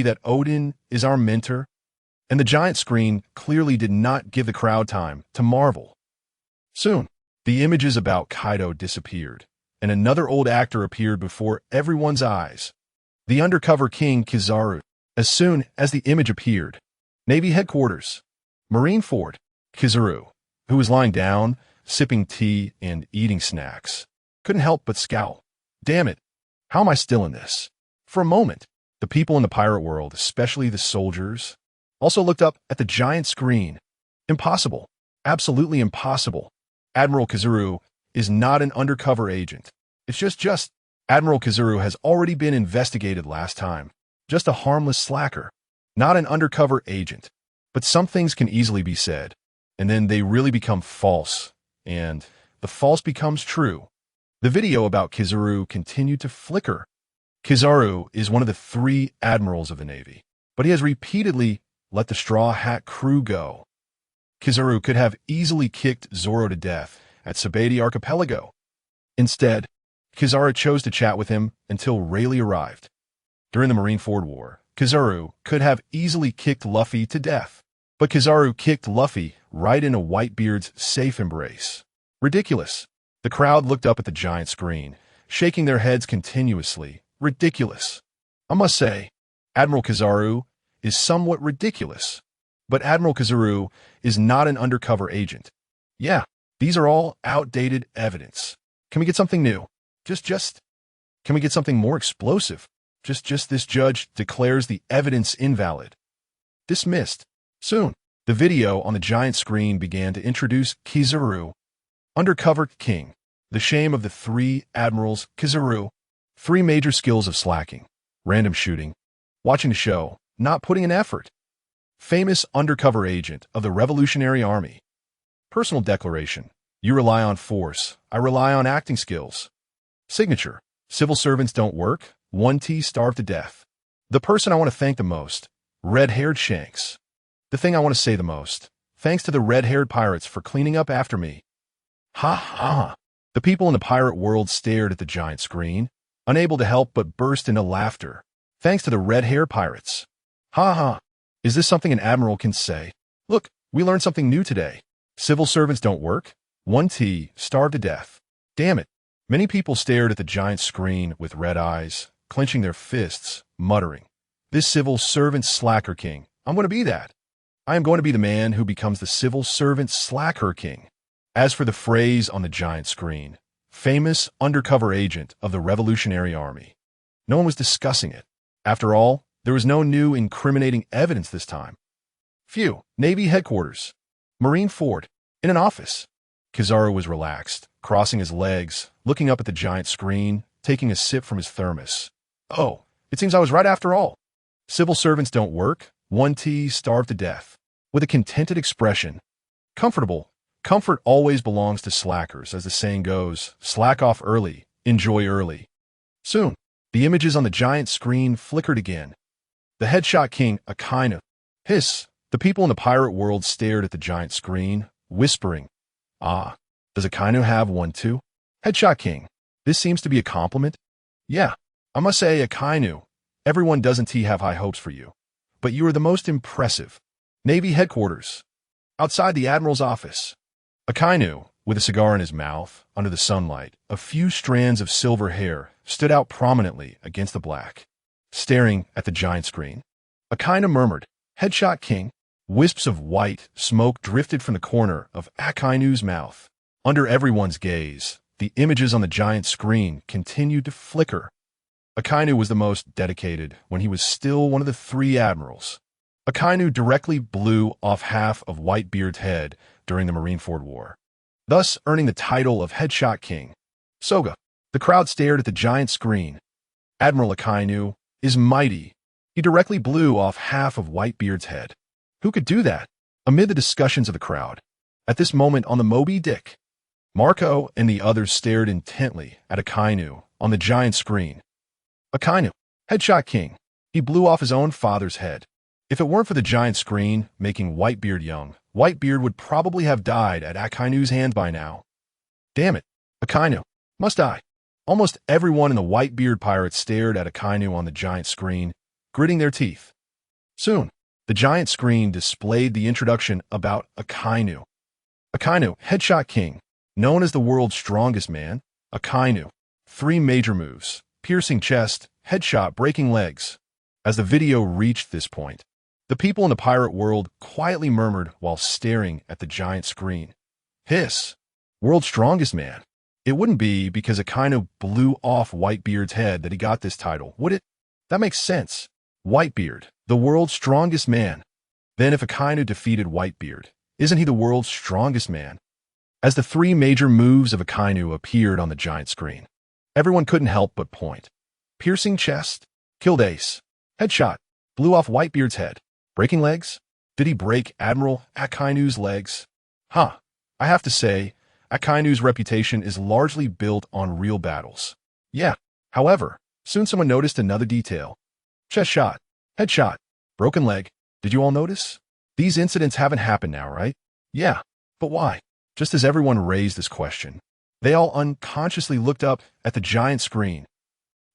that Odin is our mentor? And the giant screen clearly did not give the crowd time to marvel. Soon, the images about Kaido disappeared, and another old actor appeared before everyone's eyes. The undercover king Kizaru. As soon as the image appeared, Navy headquarters, Marineford, Kizaru, who was lying down, sipping tea and eating snacks, couldn't help but scowl. Damn it, how am I still in this? For a moment, the people in the pirate world, especially the soldiers, also looked up at the giant screen. Impossible. Absolutely impossible. Admiral Kizaru is not an undercover agent. It's just Admiral Kizaru has already been investigated last time. Just a harmless slacker. Not an undercover agent. But some things can easily be said, and then they really become false, and the false becomes true. The video about Kizaru continued to flicker. Kizaru is one of the 3 admirals of the Navy, but he has repeatedly let the Straw Hat crew go. Kizaru could have easily kicked Zoro to death at Sabati Archipelago. Instead, Kizaru chose to chat with him until Rayleigh arrived. During the Marineford War, Kizaru could have easily kicked Luffy to death, but Kizaru kicked Luffy right into Whitebeard's safe embrace. Ridiculous. The crowd looked up at the giant screen, shaking their heads continuously. Ridiculous. I must say, Admiral Kizaru is somewhat ridiculous. But Admiral Kizaru is not an undercover agent. Yeah, these are all outdated evidence. Can we get something new? Can we get something more explosive? This judge declares the evidence invalid. Dismissed. Soon, the video on the giant screen began to introduce Kizaru, undercover king, the shame of the 3 admirals. Kizaru, 3 major skills of slacking, random shooting, watching the show, not putting in effort. Famous undercover agent of the Revolutionary Army. Personal declaration. You rely on force. I rely on acting skills. Signature. Civil servants don't work. 1T starved to death. The person I want to thank the most. Red-haired Shanks. The thing I want to say the most. Thanks to the red-haired pirates for cleaning up after me. Ha ha. The people in the pirate world stared at the giant screen, unable to help but burst into laughter. Thanks to the red-haired pirates. Ha ha. Is this something an admiral can say? Look, we learned something new today. Civil servants don't work. 1T starved to death. Damn it. Many people stared at the giant screen with red eyes, clenching their fists, muttering, "This civil servant slacker king. I'm going to be that. I am going to be the man who becomes the civil servant slacker king." As for the phrase on the giant screen, famous undercover agent of the Revolutionary Army, no one was discussing it. After all, there was no new incriminating evidence this time. Phew. Navy headquarters. Marineford. In an office. Kizaru was relaxed, crossing his legs, looking up at the giant screen, taking a sip from his thermos. Oh, it seems I was right after all. Civil servants don't work. 1T starved to death. With a contented expression. Comfortable. Comfort always belongs to slackers, as the saying goes. Slack off early. Enjoy early. Soon, the images on the giant screen flickered again. The headshot king, Akainu. Hiss. The people in the pirate world stared at the giant screen, whispering, "Ah, does Akainu have one too? Headshot King, this seems to be a compliment." "Yeah, I must say, Akainu, everyone doesn't have high hopes for you, but you are the most impressive." Navy headquarters. Outside the Admiral's office. Akainu, with a cigar in his mouth, under the sunlight, a few strands of silver hair stood out prominently against the black. Staring at the giant screen, Akainu murmured, "Headshot King." Wisps of white smoke drifted from the corner of Akainu's mouth. Under everyone's gaze, the images on the giant screen continued to flicker. Akainu was the most dedicated when he was still one of the 3 admirals. Akainu directly blew off half of Whitebeard's head during the Marineford War, thus earning the title of Headshot King. Soga. The crowd stared at the giant screen. Admiral Akainu is mighty. He directly blew off half of Whitebeard's head. Who could do that? Amid the discussions of the crowd, at this moment on the Moby Dick, Marco and the others stared intently at Akainu on the giant screen. Akainu, Headshot King. He blew off his own father's head. If it weren't for the giant screen making Whitebeard young, Whitebeard would probably have died at Akainu's hand by now. Damn it, Akainu, must I? Almost everyone in the Whitebeard pirates stared at Akainu on the giant screen, gritting their teeth. Soon, the giant screen displayed the introduction about Akainu. Akainu, Headshot King, known as the world's strongest man. Akainu, 3 major moves, piercing chest, headshot, breaking legs. As the video reached this point, the people in the pirate world quietly murmured while staring at the giant screen. Hiss. World's strongest man. It wouldn't be because Akainu blew off Whitebeard's head that he got this title, would it? That makes sense. Whitebeard, the world's strongest man. Then if Akainu defeated Whitebeard, isn't he the world's strongest man? As the 3 major moves of Akainu appeared on the giant screen, everyone couldn't help but point. Piercing chest, killed ace. Headshot, blew off Whitebeard's head. Breaking legs? Did he break Admiral Akainu's legs? I have to say, Akainu's reputation is largely built on real battles. Yeah, however, soon someone noticed another detail. Chest shot, headshot, broken leg. Did you all notice? These incidents haven't happened now, right? Yeah, but why? Just as everyone raised this question, they all unconsciously looked up at the giant screen.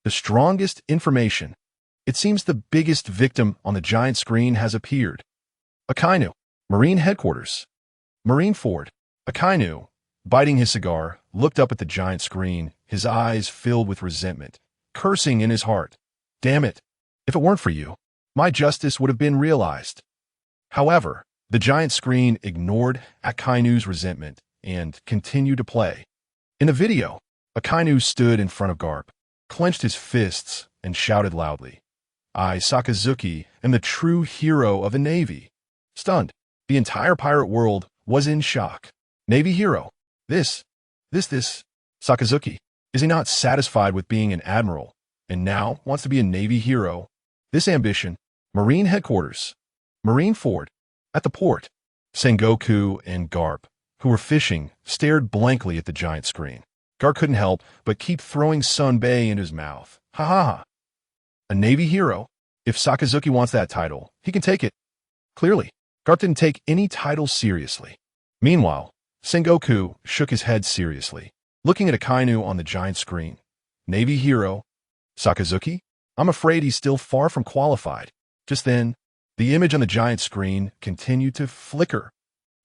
The strongest information. It seems the biggest victim on the giant screen has appeared. Akainu, Marine Headquarters. Marineford. Akainu, biting his cigar, looked up at the giant screen, his eyes filled with resentment, cursing in his heart. Damn it. If it weren't for you, my justice would have been realized. However, the giant screen ignored Akainu's resentment and continued to play. In the video, Akainu stood in front of Garp, clenched his fists, and shouted loudly, "I, Sakazuki, am the true hero of the Navy." Stunned, the entire pirate world was in shock. Navy hero. This. Sakazuki. Is he not satisfied with being an admiral, and now wants to be a Navy hero? This ambition. Marine Headquarters. Marineford. At the port. Sengoku and Garp, who were fishing, stared blankly at the giant screen. Garp couldn't help but keep throwing Sunbae into his mouth. Ha ha ha. A Navy hero? If Sakazuki wants that title, he can take it. Clearly, Garp didn't take any title seriously. Meanwhile, Sengoku shook his head seriously, looking at Akainu on the giant screen. Navy hero? Sakazuki? I'm afraid he's still far from qualified. Just then, the image on the giant screen continued to flicker.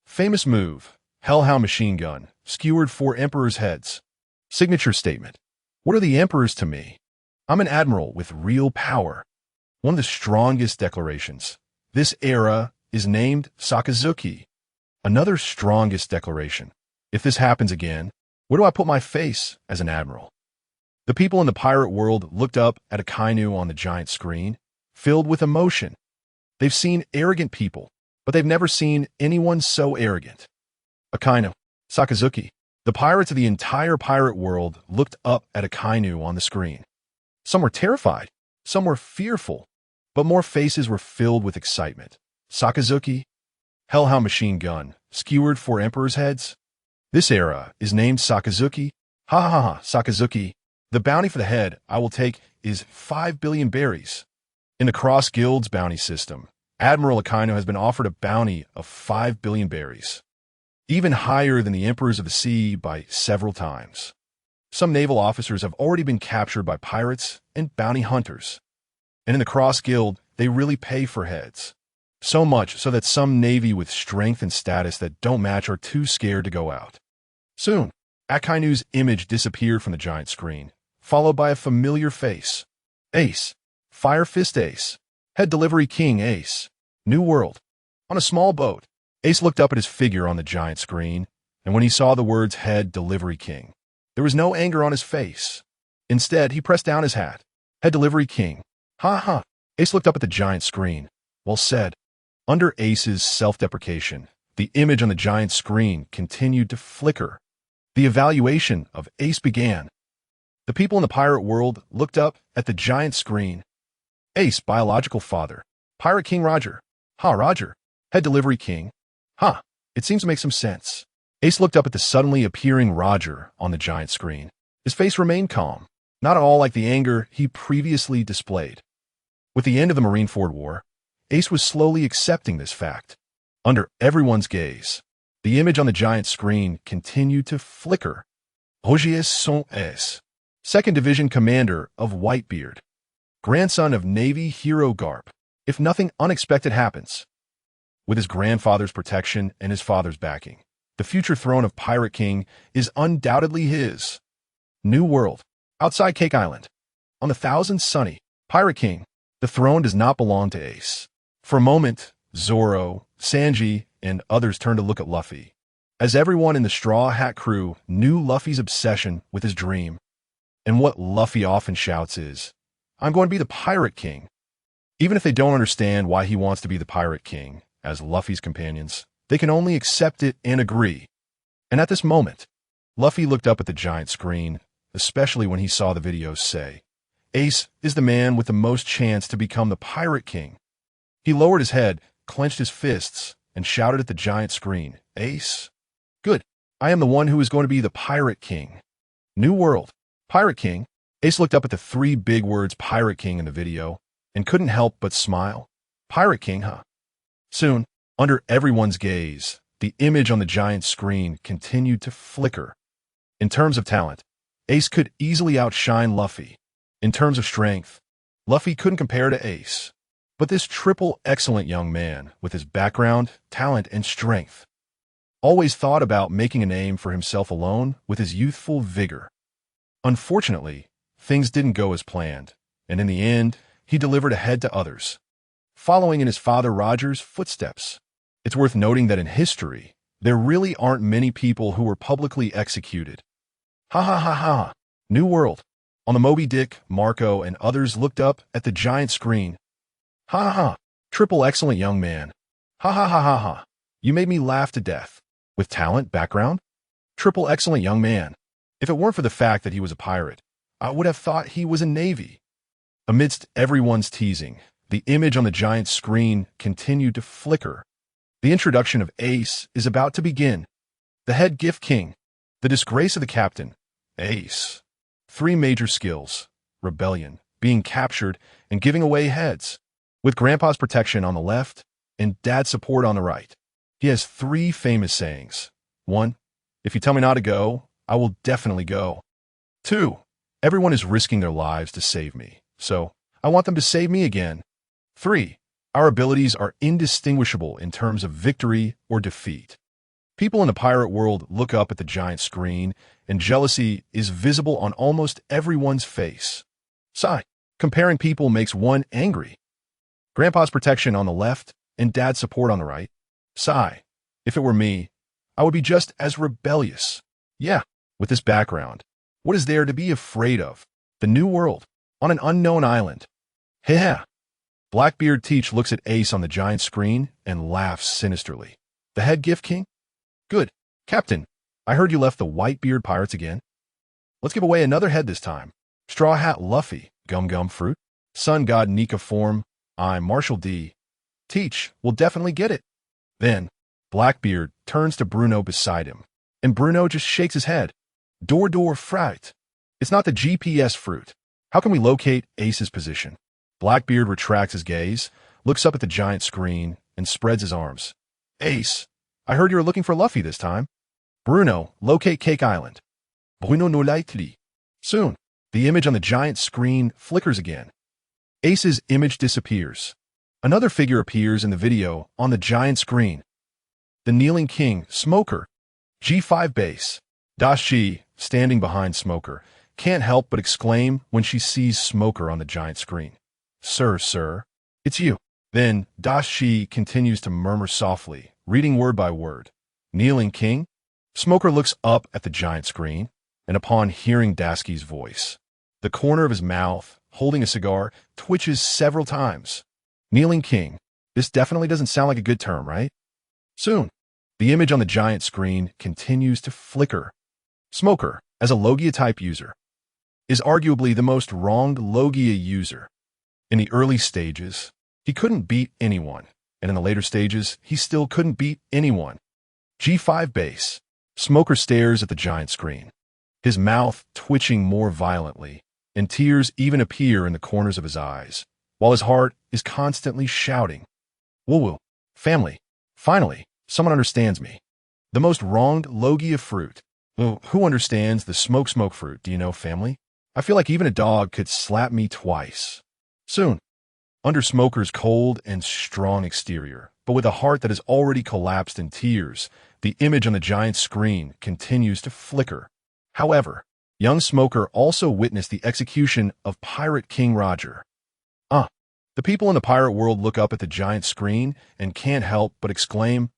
Famous move. Hellhound machine gun, skewered 4 emperors' heads. Signature statement. What are the emperors to me? I'm an admiral with real power. One of the strongest declarations. This era is named Sakazuki. Another strongest declaration. If this happens again, where do I put my face as an admiral? The people in the pirate world looked up at Akainu on the giant screen, filled with emotion. They've seen arrogant people, but they've never seen anyone so arrogant. Akainu, Sakazuki. The pirates of the entire pirate world looked up at Akainu on the screen. Some were terrified, some were fearful, but more faces were filled with excitement. Sakazuki, Hellhound machine gun, skewered 4 emperors' heads. This era is named Sakazuki. Ha ha ha, Sakazuki. The bounty for the head I will take is 5 billion berries. In the Cross Guild's bounty system, Admiral Akainu has been offered a bounty of 5 billion berries, even higher than the Emperors of the Sea by several times. Some naval officers have already been captured by pirates and bounty hunters. And in the Cross Guild, they really pay for heads. So much so that some navy with strength and status that don't match are too scared to go out. Soon, Akainu's image disappeared from the giant screen, followed by a familiar face. Ace. Fire Fist Ace. Head Delivery King Ace. New World. On a small boat, Ace looked up at his figure on the giant screen, and when he saw the words Head Delivery King, there was no anger on his face. Instead, he pressed down his hat. Head Delivery King. Ha ha. Ace looked up at the giant screen. Well said. Under Ace's self-deprecation, the image on the giant screen continued to flicker. The evaluation of Ace began. The people in the pirate world looked up at the giant screen. Ace, biological father. Pirate King Roger. Ha, Roger. Head Delivery King. Ha, it seems to make some sense. Ace looked up at the suddenly appearing Roger on the giant screen. His face remained calm, not at all like the anger he previously displayed. With the end of the Marineford War, Ace was slowly accepting this fact. Under everyone's gaze, the image on the giant screen continued to flicker. Roger son Ace, 2nd Division Commander of Whitebeard, grandson of Navy hero Garp, if nothing unexpected happens. With his grandfather's protection and his father's backing, the future throne of Pirate King is undoubtedly his. New World, outside Cake Island. On the Thousand Sunny, Pirate King, the throne does not belong to Ace. For a moment, Zoro, Sanji, and others turned to look at Luffy, as everyone in the Straw Hat crew knew Luffy's obsession with his dream. And what Luffy often shouts is, I'm going to be the Pirate King. Even if they don't understand why he wants to be the Pirate King, as Luffy's companions, they can only accept it and agree. And at this moment, Luffy looked up at the giant screen, especially when he saw the videos say, Ace is the man with the most chance to become the Pirate King. He lowered his head, clenched his fists, and shouted at the giant screen, Ace? Good. I am the one who is going to be the Pirate King. New World. Pirate King. Ace looked up at the 3 big words Pirate King in the video and couldn't help but smile. Pirate King, huh? Soon, under everyone's gaze, the image on the giant screen continued to flicker. In terms of talent, Ace could easily outshine Luffy. In terms of strength, Luffy couldn't compare to Ace. But this triple excellent young man, with his background, talent, and strength, always thought about making a name for himself alone with his youthful vigor. Unfortunately, things didn't go as planned, and in the end, he delivered ahead to others, following in his father Roger's footsteps. It's worth noting that in history, there really aren't many people who were publicly executed. Ha ha ha ha! New World. On the Moby Dick, Marco and others looked up at the giant screen. Ha ha ha! Triple excellent young man. Ha ha ha ha ha! You made me laugh to death. With talent, background? Triple excellent young man. If it weren't for the fact that he was a pirate, I would have thought he was a Navy. Amidst everyone's teasing, the image on the giant screen continued to flicker. The introduction of Ace is about to begin. The head gift king. The disgrace of the captain. Ace. 3 major skills. Rebellion, being captured, and giving away heads. With Grandpa's protection on the left and Dad's support on the right. He has 3 famous sayings. 1. If you tell me not to go, I will definitely go. 2. Everyone is risking their lives to save me, so I want them to save me again. 3. Our abilities are indistinguishable in terms of victory or defeat. People in the pirate world look up at the giant screen, and jealousy is visible on almost everyone's face. Sigh. Comparing people makes one angry. Grandpa's protection on the left and Dad's support on the right. Sigh. If it were me, I would be just as rebellious. Yeah, with this background, what is there to be afraid of? The New World, on an unknown island. Heh. Blackbeard Teach looks at Ace on the giant screen and laughs sinisterly. The head gift king? Good. Captain, I heard you left the Whitebeard Pirates again. Let's give away another head this time. Straw Hat Luffy, Gum Gum Fruit, Sun God Nika form, I'm Marshall D. Teach will definitely get it. Then, Blackbeard turns to Bruno beside him, and Bruno just shakes his head. Door Fruit. It's not the GPS fruit. How can we locate Ace's position? Blackbeard retracts his gaze, looks up at the giant screen and spreads his arms. Ace, I heard you were looking for Luffy this time. Bruno, locate Cake Island. Bruno no likely. Soon, the image on the giant screen flickers again. Ace's image disappears. Another figure appears in the video on the giant screen. The kneeling king, Smoker, G5 base. Dashi, standing behind Smoker, can't help but exclaim when she sees Smoker on the giant screen. Sir, it's you. Then Dashi continues to murmur softly, reading word by word. Kneeling king? Smoker looks up at the giant screen, and upon hearing Dashi's voice, the corner of his mouth, holding a cigar, twitches several times. Kneeling king. This definitely doesn't sound like a good term, right? Soon, the image on the giant screen continues to flicker. Smoker, as a Logia-type user, is arguably the most wronged Logia user. In the early stages, he couldn't beat anyone, and in the later stages, he still couldn't beat anyone. G5 base. Smoker stares at the giant screen, his mouth twitching more violently, and tears even appear in the corners of his eyes, while his heart is constantly shouting, Woo-woo, family, finally, someone understands me. The most wronged Logia fruit. Well, who understands the smoke fruit, do you know, family? I feel like even a dog could slap me twice. Soon, under Smoker's cold and strong exterior, but with a heart that has already collapsed in tears, the image on the giant screen continues to flicker. However, young Smoker also witnessed the execution of Pirate King Roger. The people in the pirate world look up at the giant screen and can't help but exclaim,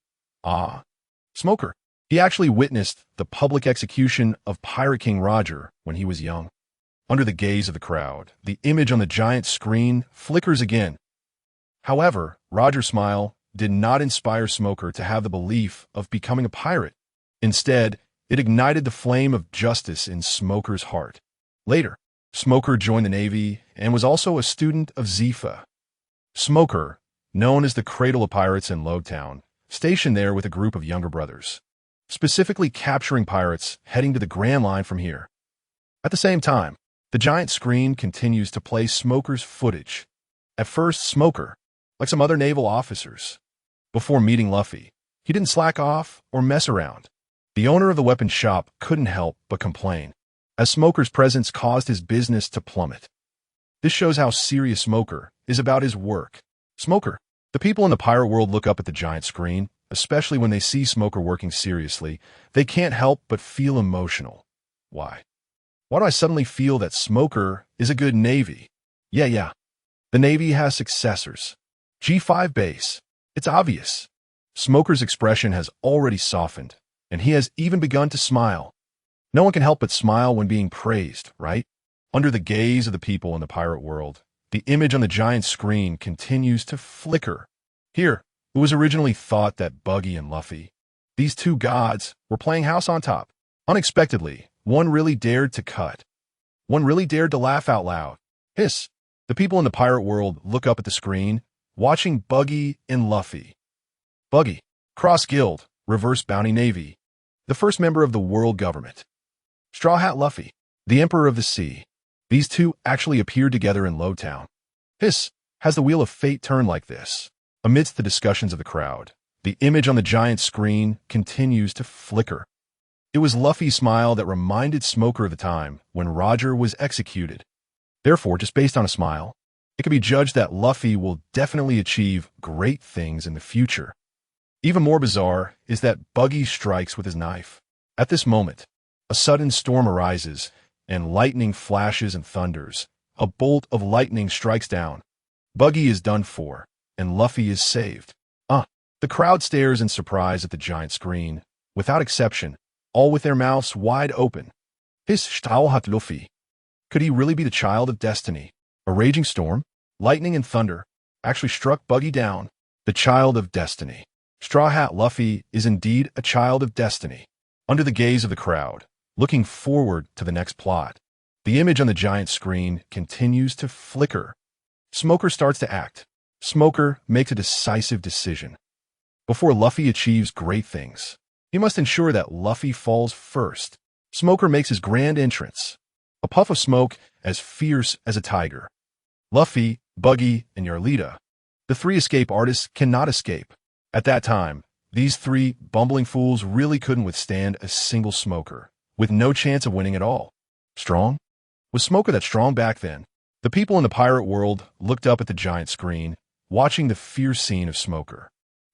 Smoker. He actually witnessed the public execution of Pirate King Roger when he was young. Under the gaze of the crowd, the image on the giant screen flickers again. However, Roger's smile did not inspire Smoker to have the belief of becoming a pirate. Instead, it ignited the flame of justice in Smoker's heart. Later, Smoker joined the Navy and was also a student of Zifa. Smoker, known as the Cradle of Pirates in Lowtown, stationed there with a group of younger brothers, specifically capturing pirates heading to the Grand Line from here. At the same time, the giant screen continues to play Smoker's footage. At first, Smoker, like some other naval officers, before meeting Luffy, he didn't slack off or mess around. The owner of the weapon shop couldn't help but complain, as Smoker's presence caused his business to plummet. This shows how serious Smoker is about his work. Smoker. The people in the pirate world look up at the giant screen, especially when they see Smoker working seriously. They can't help but feel emotional. Why? Why do I suddenly feel that Smoker is a good Navy? Yeah. The Navy has successors. G5 base. It's obvious. Smoker's expression has already softened, and he has even begun to smile. No one can help but smile when being praised, right? Under the gaze of the people in the pirate world, the image on the giant screen continues to flicker. Here, it was originally thought that Buggy and Luffy, these two gods, were playing house on top. Unexpectedly, one really dared to cut. One really dared to laugh out loud. Hiss. The people in the pirate world look up at the screen, watching Buggy and Luffy. Buggy, Cross Guild, Reverse Bounty Navy, the first member of the world government. Straw Hat Luffy, the Emperor of the Sea. These two actually appeared together in Lowtown. Hiss. Has the wheel of fate turned like this? Amidst the discussions of the crowd, the image on the giant screen continues to flicker. It was Luffy's smile that reminded Smoker of the time when Roger was executed. Therefore, just based on a smile, it can be judged that Luffy will definitely achieve great things in the future. Even more bizarre is that Buggy strikes with his knife. At this moment, a sudden storm arises, and lightning flashes and thunders. A bolt of lightning strikes down. Buggy is done for, and Luffy is saved. The crowd stares in surprise at the giant screen, without exception, all with their mouths wide open. His Stauhat Luffy. Could he really be the child of destiny? A raging storm, lightning and thunder, actually struck Buggy down. The child of destiny. Straw Hat Luffy is indeed a child of destiny. Under the gaze of the crowd, looking forward to the next plot, the image on the giant screen continues to flicker. Smoker starts to act. Smoker makes a decisive decision. Before Luffy achieves great things, he must ensure that Luffy falls first. Smoker makes his grand entrance. A puff of smoke as fierce as a tiger. Luffy, Buggy, and Yarlita, The three escape artists cannot escape. At that time, these three bumbling fools really couldn't withstand a single smoker, with no chance of winning at all. Strong? Was Smoker that strong back then? The people in the pirate world looked up at the giant screen, watching the fierce scene of Smoker,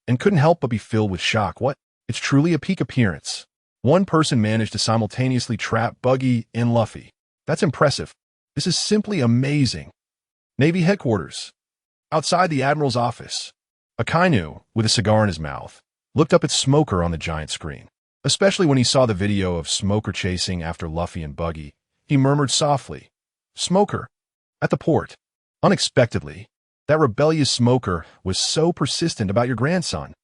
and couldn't help but be filled with shock. What? It's truly a peak appearance. One person managed to simultaneously trap Buggy and Luffy. That's impressive. This is simply amazing. Navy headquarters. Outside the Admiral's office, Akainu, with a cigar in his mouth, looked up at Smoker on the giant screen. Especially when he saw the video of Smoker chasing after Luffy and Buggy, he murmured softly, "Smoker." At the port, unexpectedly, that rebellious Smoker was so persistent about your grandson.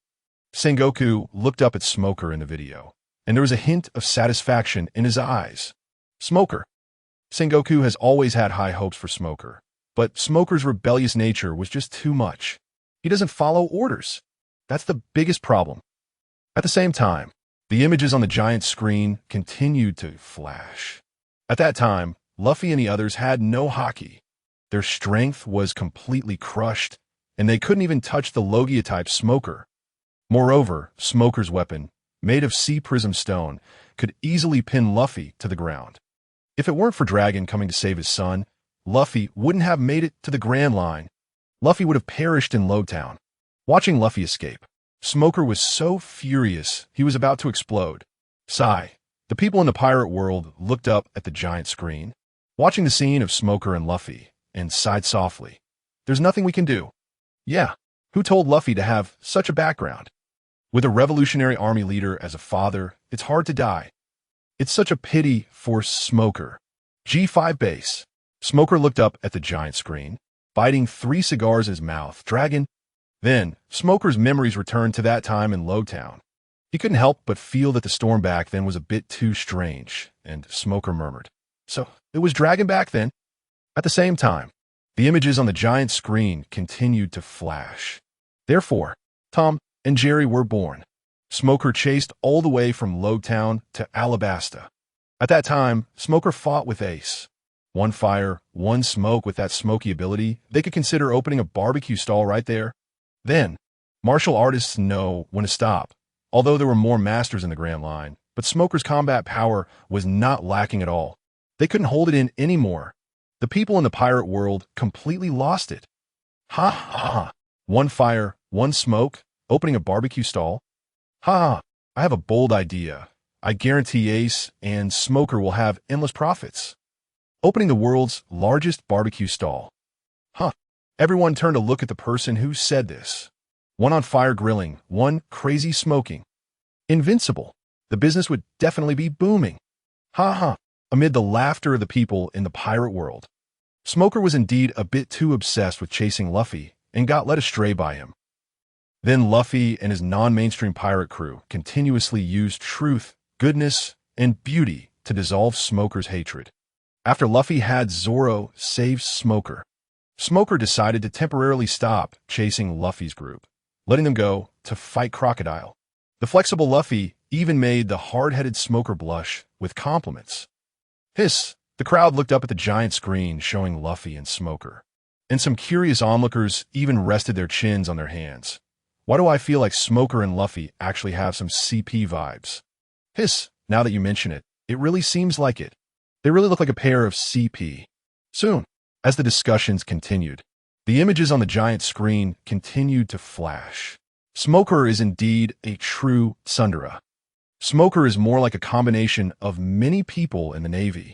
Sengoku looked up at Smoker in the video, and there was a hint of satisfaction in his eyes. Smoker. Sengoku has always had high hopes for Smoker, but Smoker's rebellious nature was just too much. He doesn't follow orders. That's the biggest problem. At the same time, the images on the giant screen continued to flash. At that time, Luffy and the others had no haki. Their strength was completely crushed, and they couldn't even touch the Logia-type Smoker. Moreover, Smoker's weapon, made of sea prism stone, could easily pin Luffy to the ground. If it weren't for Dragon coming to save his son, Luffy wouldn't have made it to the Grand Line. Luffy would have perished in Lowtown. Watching Luffy escape, Smoker was so furious he was about to explode. Sigh. The people in the pirate world looked up at the giant screen, watching the scene of Smoker and Luffy, and sighed softly. There's nothing we can do. Yeah, who told Luffy to have such a background? With a Revolutionary Army leader as a father, it's hard to die. It's such a pity for Smoker. G5 base. Smoker looked up at the giant screen, biting 3 cigars in his mouth. Dragon. Then, Smoker's memories returned to that time in Lowtown. He couldn't help but feel that the storm back then was a bit too strange, and Smoker murmured, "So, it was Dragon back then?" At the same time, the images on the giant screen continued to flash. Therefore, Tom and Jerry were born. Smoker chased all the way from Lowtown to Alabasta. At that time, Smoker fought with Ace. One fire, one smoke. With that smoky ability, they could consider opening a barbecue stall right there. Then, martial artists know when to stop. Although there were more masters in the Grand Line, but Smoker's combat power was not lacking at all. They couldn't hold it in anymore. The people in the pirate world completely lost it. Ha ha ha. One fire, one smoke, opening a barbecue stall. Ha ha. I have a bold idea. I guarantee Ace and Smoker will have endless profits. Opening the world's largest barbecue stall. Huh. Everyone turned to look at the person who said this. One on fire grilling, one crazy smoking. Invincible. The business would definitely be booming. Ha ha. Amid the laughter of the people in the pirate world, Smoker was indeed a bit too obsessed with chasing Luffy and got led astray by him. Then Luffy and his non-mainstream pirate crew continuously used truth, goodness, and beauty to dissolve Smoker's hatred. After Luffy had Zoro save Smoker, Smoker decided to temporarily stop chasing Luffy's group, letting them go to fight Crocodile. The flexible Luffy even made the hard-headed Smoker blush with compliments. Hiss! The crowd looked up at the giant screen showing Luffy and Smoker, and some curious onlookers even rested their chins on their hands. Why do I feel like Smoker and Luffy actually have some CP vibes? Hiss! Now that you mention it, it really seems like it. They really look like a pair of CP. Soon, as the discussions continued, the images on the giant screen continued to flash. Smoker is indeed a true tsundere. Smoker is more like a combination of many people in the Navy.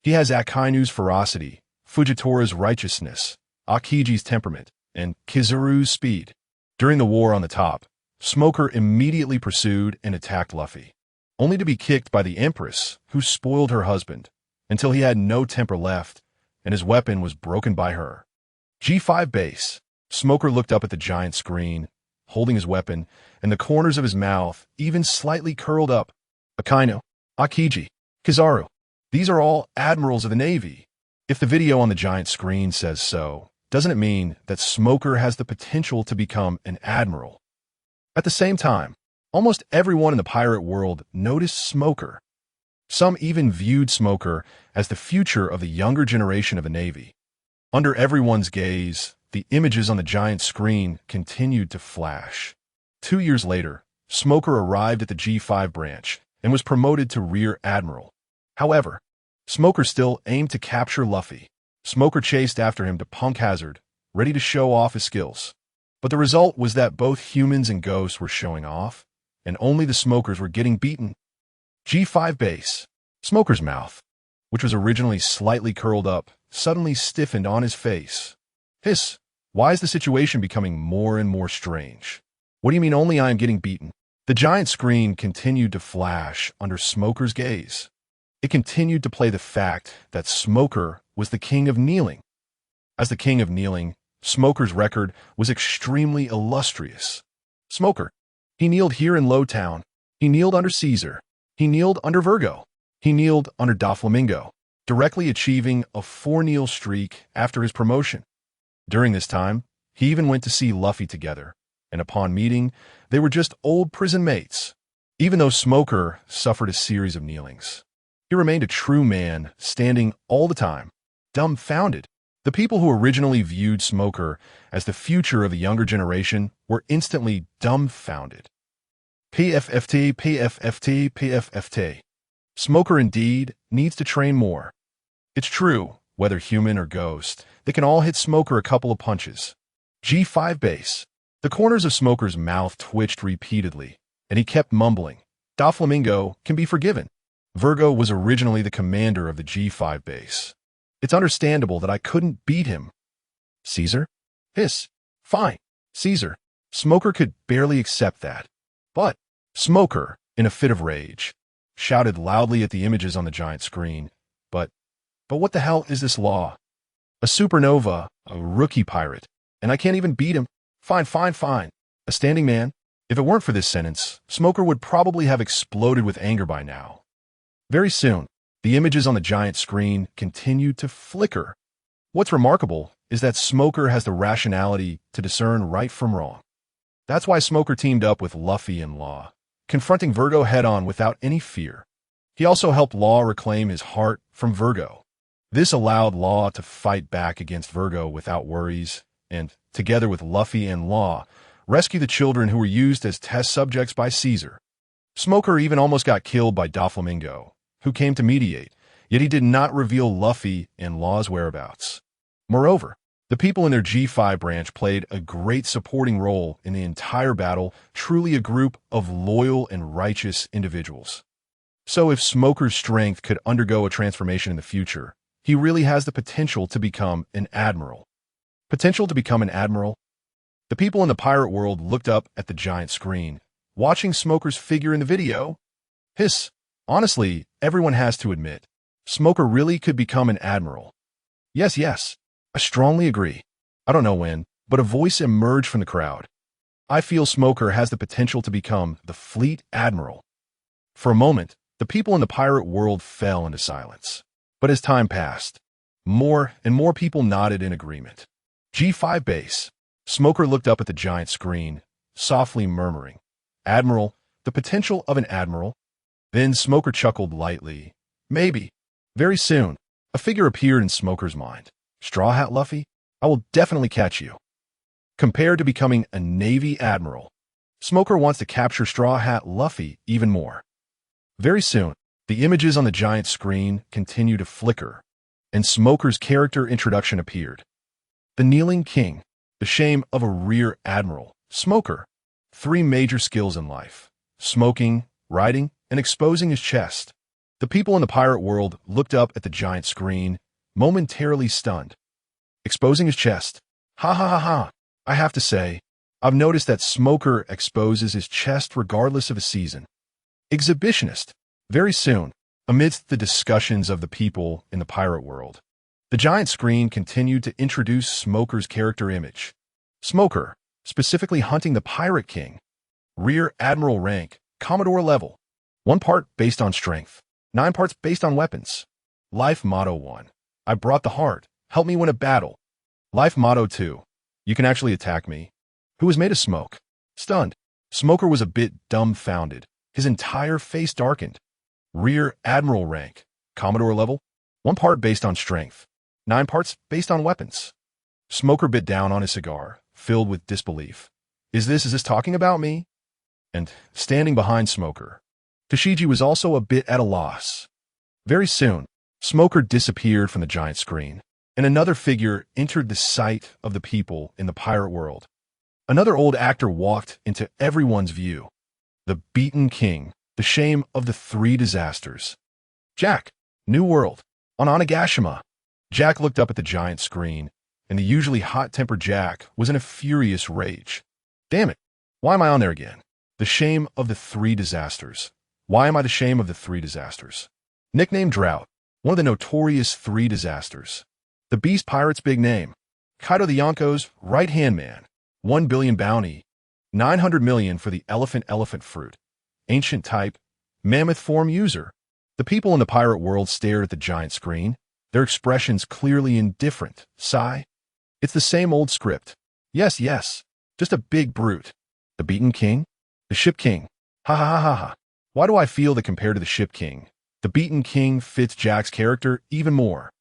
He has Akainu's ferocity, Fujitori's righteousness, Akiji's temperament, and Kizaru's speed. During the war on the top, Smoker immediately pursued and attacked Luffy, only to be kicked by the Empress, who spoiled her husband, until he had no temper left, and his weapon was broken by her. G5 base. Smoker looked up at the giant screen, holding his weapon, and the corners of his mouth even slightly curled up. Akainu, Akiji, Kizaru. These are all admirals of the Navy. If the video on the giant screen says so, doesn't it mean that Smoker has the potential to become an admiral? At the same time, almost everyone in the pirate world noticed Smoker. Some even viewed Smoker as the future of the younger generation of the Navy. Under everyone's gaze, the images on the giant screen continued to flash. 2 years later, Smoker arrived at the G5 branch and was promoted to Rear Admiral. However, Smoker still aimed to capture Luffy. Smoker chased after him to Punk Hazard, ready to show off his skills. But the result was that both humans and ghosts were showing off, and only the Smokers were getting beaten. G5 base. Smoker's mouth, which was originally slightly curled up, suddenly stiffened on his face. Hiss, why is the situation becoming more and more strange? What do you mean only I am getting beaten? The giant screen continued to flash under Smoker's gaze. It continued to play the fact that Smoker was the king of kneeling. As the king of kneeling, Smoker's record was extremely illustrious. Smoker. He kneeled here in Lowtown. He kneeled under Caesar. He kneeled under Virgo. He kneeled under Doflamingo, directly achieving a 4-kneel streak after his promotion. During this time, he even went to see Luffy together, and upon meeting, they were just old prison mates. Even though Smoker suffered a series of kneelings, he remained a true man, standing all the time, dumbfounded. The people who originally viewed Smoker as the future of the younger generation were instantly dumbfounded. PFFT, PFFT, PFFT. Smoker indeed needs to train more. It's true, whether human or ghost, they can all hit Smoker a couple of punches. G5 base. The corners of Smoker's mouth twitched repeatedly, and he kept mumbling. Doflamingo can be forgiven. Virgo was originally the commander of the G5 base. It's understandable that I couldn't beat him. Caesar? Hiss. Fine. Caesar. Smoker could barely accept that. But Smoker, in a fit of rage, shouted loudly at the images on the giant screen. But what the hell is this law? A supernova, a rookie pirate, and I can't even beat him. Fine, fine, fine. A standing man? If it weren't for this sentence, Smoker would probably have exploded with anger by now. Very soon, the images on the giant screen continued to flicker. What's remarkable is that Smoker has the rationality to discern right from wrong. That's why Smoker teamed up with Luffy and Law, confronting Virgo head-on without any fear. He also helped Law reclaim his heart from Virgo. This allowed Law to fight back against Virgo without worries, and, together with Luffy and Law, rescue the children who were used as test subjects by Caesar. Smoker even almost got killed by Doflamingo, who came to mediate, yet he did not reveal Luffy and Law's whereabouts. Moreover, the people in their G5 branch played a great supporting role in the entire battle, truly a group of loyal and righteous individuals. So if Smoker's strength could undergo a transformation in the future, he really has the potential to become an admiral. Potential to become an admiral? The people in the pirate world looked up at the giant screen, watching Smoker's figure in the video. Hiss. Honestly, everyone has to admit, Smoker really could become an admiral. Yes, yes, I strongly agree. I don't know when, but a voice emerged from the crowd. I feel Smoker has the potential to become the fleet admiral. For a moment, the people in the pirate world fell into silence. But as time passed, more and more people nodded in agreement. G5 base. Smoker looked up at the giant screen, softly murmuring, Admiral, the potential of an admiral. Then Smoker chuckled lightly. Maybe. Very soon, a figure appeared in Smoker's mind. Straw Hat Luffy? I will definitely catch you. Compared to becoming a Navy admiral, Smoker wants to capture Straw Hat Luffy even more. Very soon, the images on the giant screen continue to flicker, and Smoker's character introduction appeared. The Kneeling King, the shame of a rear admiral, Smoker. 3 major skills in life: smoking, riding, and exposing his chest. The people in the pirate world looked up at the giant screen, momentarily stunned. Exposing his chest. Ha ha ha ha. I have to say, I've noticed that Smoker exposes his chest regardless of a season. Exhibitionist. Very soon, amidst the discussions of the people in the pirate world, the giant screen continued to introduce Smoker's character image. Smoker, specifically hunting the Pirate King. Rear Admiral rank, Commodore level. 1 part based on strength, 9 parts based on weapons. Life motto 1. I brought the heart. Help me win a battle. Life motto 2. You can actually attack me. Who was made of smoke? Stunned. Smoker was a bit dumbfounded. His entire face darkened. Rear Admiral rank, Commodore level. 1 part based on strength, 9 parts based on weapons. Smoker bit down on his cigar, filled with disbelief. Is this talking about me? And, standing behind Smoker, Toshiji was also a bit at a loss. Very soon, Smoker disappeared from the giant screen, and another figure entered the sight of the people in the pirate world. Another old actor walked into everyone's view. The beaten king, the shame of the three disasters. Jack, New World, on Onigashima. Jack looked up at the giant screen, and the usually hot-tempered Jack was in a furious rage. Damn it, why am I on there again? The shame of the three disasters. Why am I the shame of the three disasters? Nicknamed Drought, one of the notorious three disasters. The Beast Pirate's big name. Kaido the Yonko's right-hand man. 1 billion bounty. 900 million for the elephant fruit. Ancient type. Mammoth form user. The people in the pirate world stared at the giant screen, their expressions clearly indifferent. Sigh. It's the same old script. Yes, just a big brute. The beaten king? The ship king. Ha ha ha ha ha. Why do I feel that compared to the ship king, the beaten king fits Jack's character even more?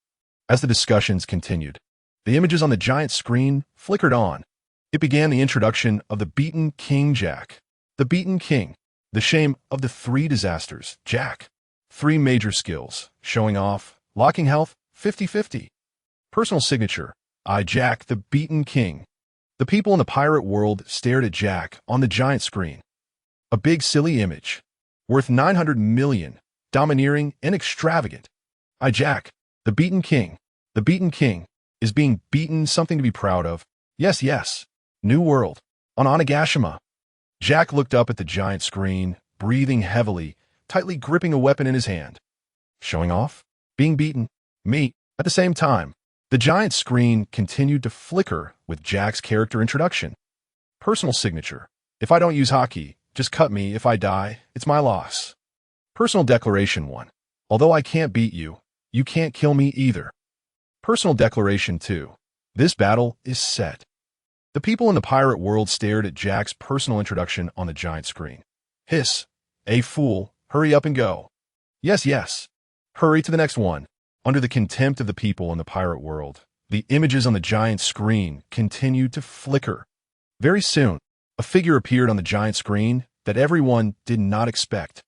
As the discussions continued, the images on the giant screen flickered on. It began the introduction of the beaten king Jack. The beaten king. The shame of the three disasters. Jack. 3 major skills. Showing off. Locking health. 50-50. Personal signature. I, Jack, the beaten king. The people in the pirate world stared at Jack on the giant screen. A big silly image. Worth 900 million. Domineering and extravagant. I, Jack, the beaten king. The beaten king. Is being beaten something to be proud of? Yes. New World. On Onigashima. Jack looked up at the giant screen, breathing heavily, tightly gripping a weapon in his hand. Showing off? Being beaten? Me. At the same time, the giant screen continued to flicker with Jack's character introduction. Personal signature. If I don't use hockey, just cut me. If I die, it's my loss. Personal declaration 1. Although I can't beat you, you can't kill me either. Personal declaration 2. This battle is set. The people in the pirate world stared at Jack's personal introduction on the giant screen. Hiss. A fool. Hurry up and go. Yes. Hurry to the next one. Under the contempt of the people in the pirate world, the images on the giant screen continued to flicker. Very soon, a figure appeared on the giant screen that everyone did not expect.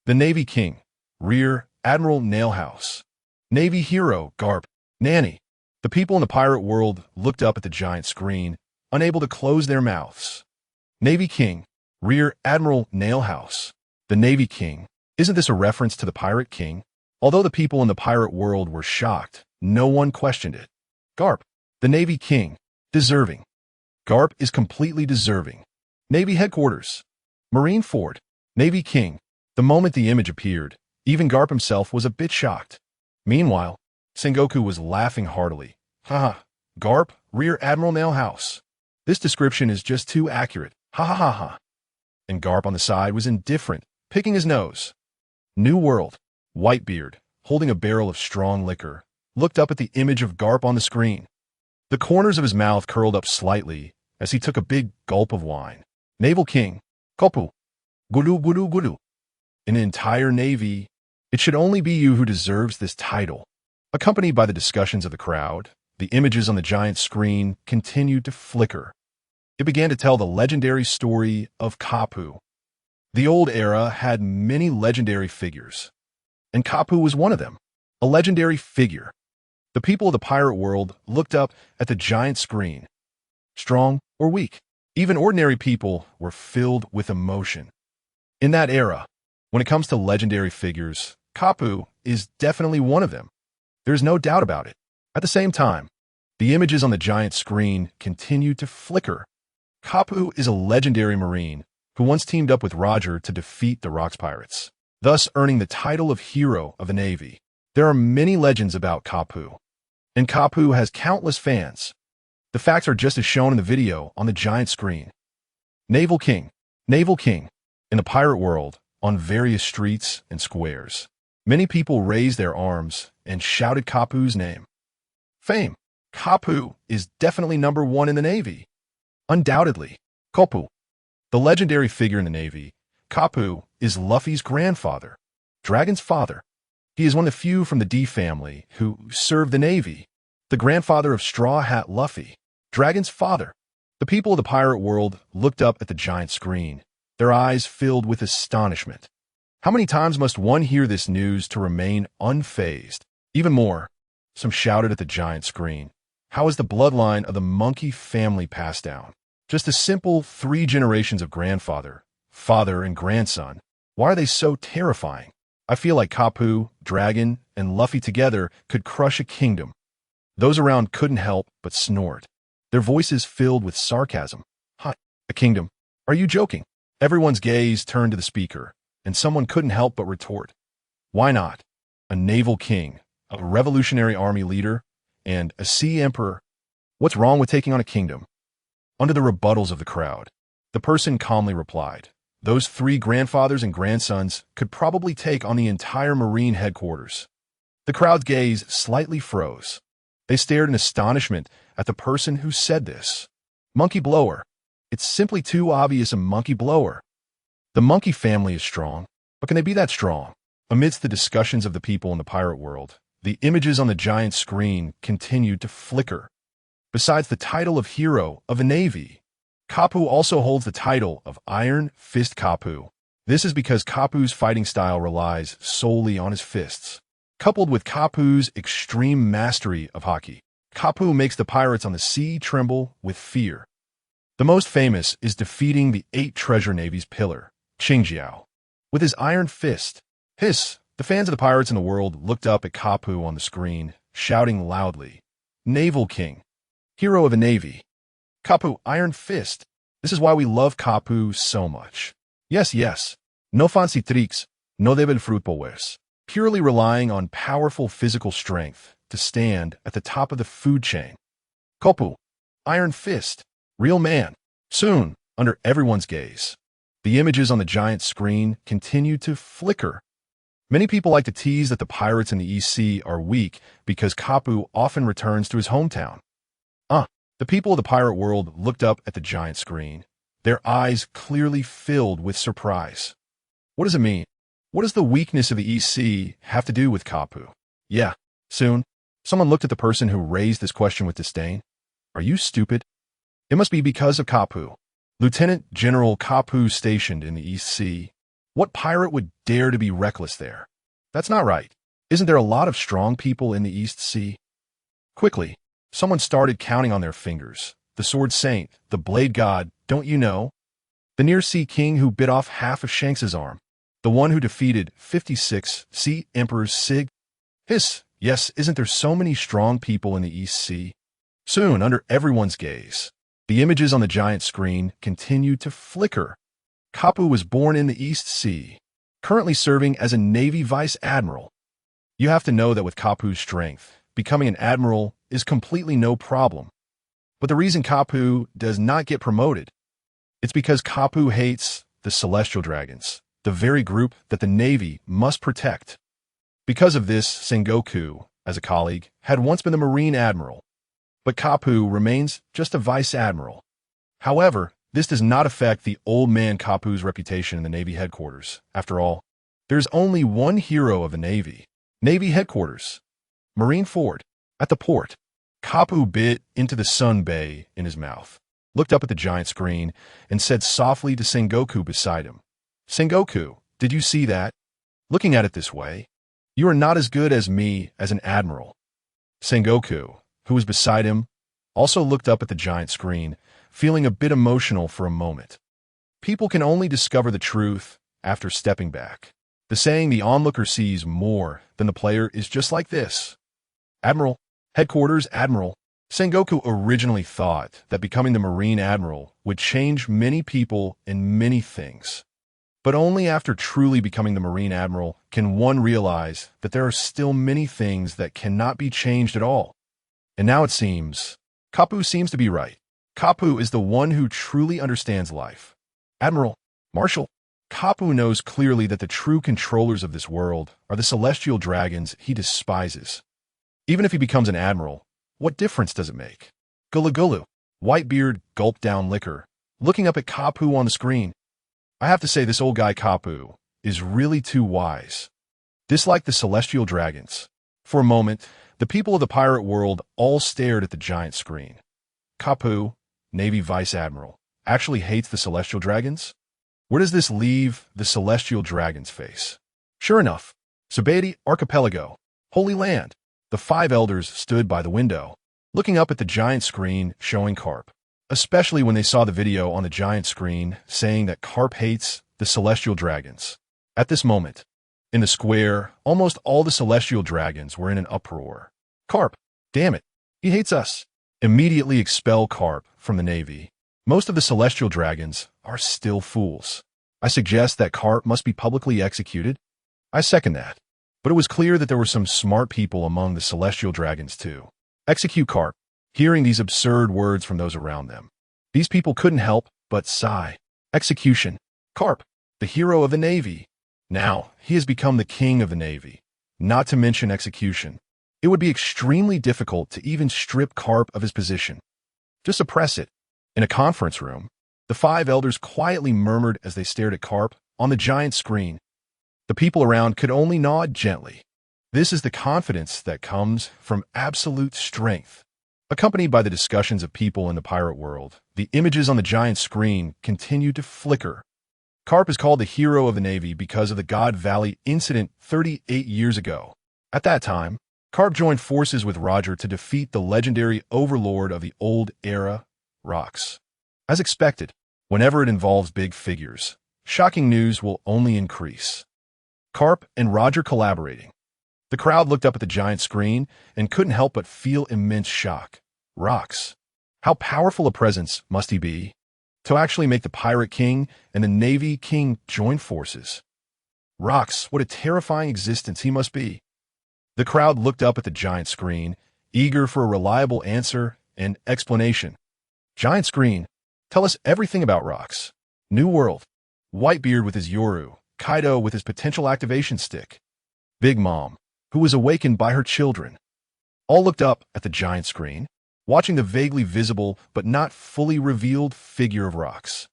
The Navy King, Rear Admiral Nailhouse. Navy Hero, Garp, Nanny. The people in the pirate world looked up at the giant screen, unable to close their mouths. Navy King, Rear Admiral Nailhouse. The Navy King. Isn't this a reference to the Pirate King? Although the people in the pirate world were shocked, no one questioned it. Garp, the Navy King. Deserving. Garp is completely deserving. Navy Headquarters. Marine Fort. Navy King. The moment the image appeared, even Garp himself was a bit shocked. Meanwhile, Sengoku was laughing heartily. Haha, Garp, Rear Admiral Nailhouse. This description is just too accurate. Ha ha ha ha. And Garp on the side was indifferent, picking his nose. New World. Whitebeard, holding a barrel of strong liquor, looked up at the image of Garp on the screen. The corners of his mouth curled up slightly as he took a big gulp of wine. Naval King. Kopu. Gulu gulu gulu. In an entire navy, it should only be you who deserves this title. Accompanied by the discussions of the crowd, the images on the giant screen continued to flicker. It began to tell the legendary story of Kapu. The old era had many legendary figures, and Kapu was one of them, a legendary figure. The people of the pirate world looked up at the giant screen. Strong or weak, even ordinary people were filled with emotion. In that era, when it comes to legendary figures, Kapu is definitely one of them. There's no doubt about it. At the same time, the images on the giant screen continued to flicker. Kapu is a legendary marine who once teamed up with Roger to defeat the Rocks Pirates, thus earning the title of Hero of the Navy. There are many legends about Kapu, and Kapu has countless fans. The facts are just as shown in the video on the giant screen. Naval King. Naval King. In the pirate world, on various streets and squares, many people raised their arms and shouted Kapu's name. Fame. Kapu is definitely number one in the Navy. Undoubtedly. Kopu. The legendary figure in the Navy, Kapu is Luffy's grandfather, Dragon's father. He is one of the few from the D family who served the Navy. the grandfather of Straw Hat Luffy, Dragon's father. The people of the pirate world looked up at the giant screen, their eyes filled with astonishment. How many times must one hear this news to remain unfazed? Even more, some shouted at the giant screen. How is the bloodline of the monkey family passed down? Just a simple 3 generations of grandfather, father, and grandson. Why are they so terrifying? I feel like Kapu, Dragon, and Luffy together could crush a kingdom. Those around couldn't help but snort, their voices filled with sarcasm. Huh, a kingdom? Are you joking? Everyone's gaze turned to the speaker, and someone couldn't help but retort. Why not? A naval king, a revolutionary army leader, and a sea emperor. What's wrong with taking on a kingdom? Under the rebuttals of the crowd, the person calmly replied, those 3 grandfathers and grandsons could probably take on the entire Marine headquarters. The crowd's gaze slightly froze. They stared in astonishment at the person who said this. Monkey blower. It's simply too obvious a monkey blower. The monkey family is strong, but can they be that strong? Amidst the discussions of the people in the pirate world, the images on the giant screen continued to flicker. Besides the title of Hero of a Navy, Kapu also holds the title of Iron Fist Kapu. This is because Kapu's fighting style relies solely on his fists. Coupled with Kapu's extreme mastery of hockey, Kapu makes the pirates on the sea tremble with fear. The most famous is defeating the 8 Treasure Navy's pillar, Qingjiao, with his iron fist. Hiss! The fans of the pirates in the world looked up at Kapu on the screen, shouting loudly, Naval King, Hero of a Navy, Kapu Iron Fist. This is why we love Kapu so much. Yes, yes. No fancy tricks, no deben fruitfulness. Purely relying on powerful physical strength to stand at the top of the food chain. Kapu, Iron Fist, real man. Soon, under everyone's gaze, the images on the giant screen continued to flicker. Many people like to tease that the pirates in the East Sea are weak because Kapu often returns to his hometown. The people of the pirate world looked up at the giant screen, their eyes clearly filled with surprise. What does it mean? What does the weakness of the East Sea have to do with Kapu? Yeah, soon, someone looked at the person who raised this question with disdain. Are you stupid? It must be because of Kapu. Lieutenant General Kapu stationed in the East Sea. What pirate would dare to be reckless there? That's not right. Isn't there a lot of strong people in the East Sea? Quickly, someone started counting on their fingers. The Sword Saint, the Blade God, don't you know? The Near Sea King who bit off half of Shanks's arm. The one who defeated 56 Sea Emperors Sig. Hiss, yes, isn't there so many strong people in the East Sea? Soon, under everyone's gaze, the images on the giant screen continued to flicker. Kapu was born in the East Sea, currently serving as a Navy Vice Admiral. You have to know that with Kapu's strength, becoming an admiral is completely no problem. But the reason Kapu does not get promoted, it's because Kapu hates the Celestial Dragons, the very group that the Navy must protect. Because of this, Sengoku, as a colleague, had once been the Marine Admiral, but Kapu remains just a Vice Admiral. However, this does not affect the old man Kapu's reputation in the Navy headquarters. After all, there's only one hero of the Navy. Navy headquarters, Marine Ford, at the port. Kapu bit into the sun bay in his mouth, looked up at the giant screen, and said softly to Sengoku beside him, Sengoku, did you see that? Looking at it this way, you are not as good as me as an admiral. Sengoku, who was beside him, also looked up at the giant screen, feeling a bit emotional for a moment. People can only discover the truth after stepping back. The saying the onlooker sees more than the player is just like this. Admiral, headquarters admiral. Sengoku originally thought that becoming the Marine Admiral would change many people and many things. But only after truly becoming the Marine Admiral can one realize that there are still many things that cannot be changed at all. And now it seems, Kapu seems to be right. Kapu is the one who truly understands life. Admiral, Marshal, Kapu knows clearly that the true controllers of this world are the celestial dragons he despises. Even if he becomes an admiral, what difference does it make? Gulu Gulu. Whitebeard gulped down liquor, looking up at Kapu on the screen. I have to say this old guy Kapu is really too wise. Dislike the celestial dragons. For a moment, The people of the pirate world all stared at the giant screen. Kapu, Navy Vice Admiral, actually hates the Celestial Dragons? Where does this leave the Celestial Dragon's face? Sure enough, Subedi Archipelago, Holy Land. The 5 elders stood by the window, looking up at the giant screen showing Carp, especially when they saw the video on the giant screen saying that Carp hates the Celestial Dragons. At this moment, in the square, almost all the Celestial Dragons were in an uproar. Carp, damn it, he hates us. Immediately expel Carp from the Navy. Most of the Celestial Dragons are still fools. I suggest that Carp must be publicly executed. I second that. But it was clear that there were some smart people among the Celestial Dragons too. Execute Carp, hearing these absurd words from those around them. These people couldn't help but sigh. Execution. Carp, the hero of the Navy. Now, he has become the king of the Navy. Not to mention execution. It would be extremely difficult to even strip Carp of his position. To suppress it. In a conference room, the 5 elders quietly murmured as they stared at Carp on the giant screen. The people around could only nod gently. This is the confidence that comes from absolute strength. Accompanied by the discussions of people in the pirate world, the images on the giant screen continued to flicker. Carp is called the hero of the Navy because of the God Valley incident 38 years ago. At that time, Carp joined forces with Roger to defeat the legendary overlord of the old era, Rox. As expected, whenever it involves big figures, shocking news will only increase. Carp and Roger collaborating. The crowd looked up at the giant screen and couldn't help but feel immense shock. Rox. How powerful a presence must he be to actually make the Pirate King and the Navy King join forces? Rox, what a terrifying existence he must be. The crowd looked up at the giant screen, eager for a reliable answer and explanation. Giant screen, tell us everything about Rox. New World. Whitebeard with his Yoru, Kaido with his potential activation stick. Big Mom, who was awakened by her children. All looked up at the giant screen, watching the vaguely visible but not fully revealed figure of Rox.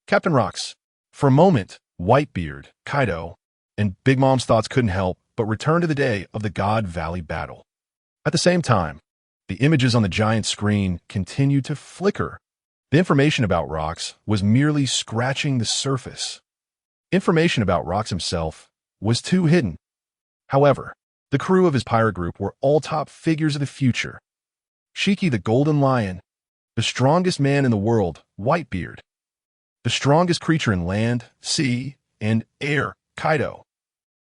Captain Rox. For a moment, Whitebeard, Kaido, and Big Mom's thoughts couldn't help but return to the day of the God Valley battle. At the same time, the images on the giant screen continued to flicker. The information about Rox was merely scratching the surface. Information about Rox himself was too hidden. However, the crew of his pirate group were all top figures of the future. Shiki the Golden Lion, the strongest man in the world, Whitebeard, the strongest creature in land, sea, and air, Kaido,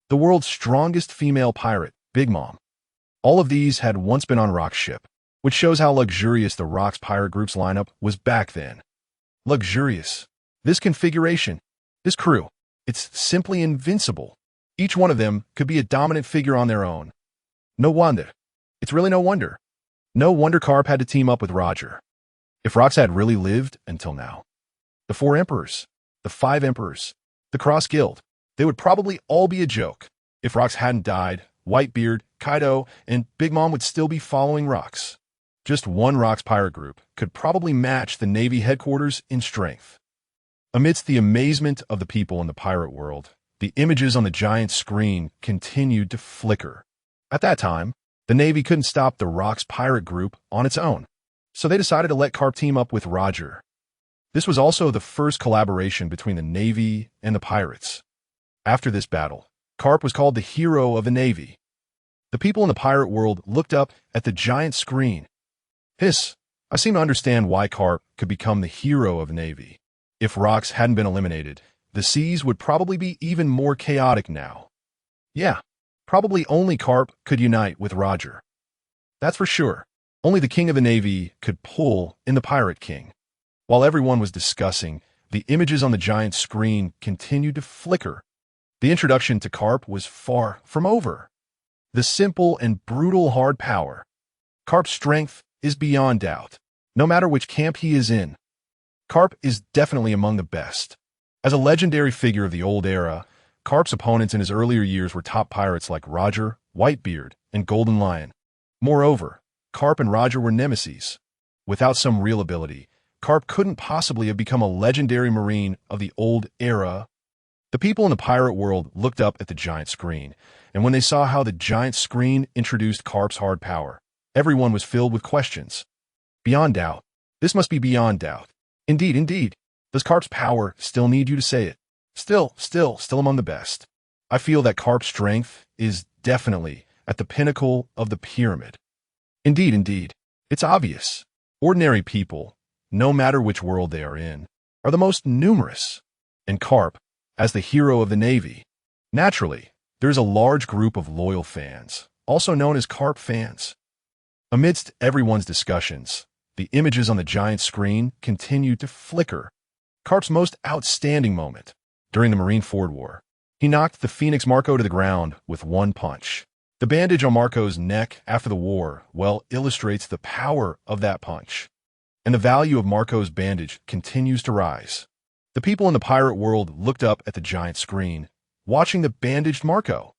the world's strongest female pirate, Big Mom. All of these had once been on Rox's ship, which shows how luxurious the Rox pirate group's lineup was back then. Luxurious. This configuration, this crew, it's simply invincible. Each one of them could be a dominant figure on their own. No wonder. It's really no wonder. No wonder Carp had to team up with Roger. If Rox had really lived until now. The 4 emperors, the 5 emperors, the Cross Guild, they would probably all be a joke. If Rox hadn't died, Whitebeard, Kaido, and Big Mom would still be following Rox. Just one Rox pirate group could probably match the Navy headquarters in strength. Amidst the amazement of the people in the pirate world, the images on the giant screen continued to flicker. At that time, the Navy couldn't stop the Rox pirate group on its own, so they decided to let Carp team up with Roger. This was also the first collaboration between the Navy and the pirates. After this battle, Carp was called the hero of the Navy. The people in the pirate world looked up at the giant screen. Hiss, I seem to understand why Carp could become the hero of the Navy. If Rox hadn't been eliminated, the seas would probably be even more chaotic now. Yeah, probably only Carp could unite with Roger. That's for sure. Only the King of the Navy could pull in the Pirate King. While everyone was discussing, the images on the giant screen continued to flicker. The introduction to Carp was far from over. The simple and brutal hard power. Carp's strength is beyond doubt, no matter which camp he is in. Carp is definitely among the best. As a legendary figure of the old era, Carp's opponents in his earlier years were top pirates like Roger, Whitebeard, and Golden Lion. Moreover, Carp and Roger were nemesis. Without some real ability, Carp couldn't possibly have become a legendary marine of the old era. The people in the pirate world looked up at the giant screen, and when they saw how the giant screen introduced Garp's hard power, everyone was filled with questions. Beyond doubt. This must be beyond doubt. Indeed, indeed. Does Garp's power still need you to say it? Still among the best. I feel that Garp's strength is definitely at the pinnacle of the pyramid. Indeed, indeed. It's obvious. Ordinary people, no matter which world they are in, are the most numerous. And Garp, as the hero of the Navy, naturally, there's a large group of loyal fans, also known as Garp fans. Amidst everyone's discussions, the images on the giant screen continued to flicker. Garp's most outstanding moment during the Marineford War. He knocked the Phoenix Marco to the ground with one punch. The bandage on Marco's neck after the war well illustrates the power of that punch. And the value of Marco's bandage continues to rise. The people in the pirate world looked up at the giant screen, watching the bandaged Marco.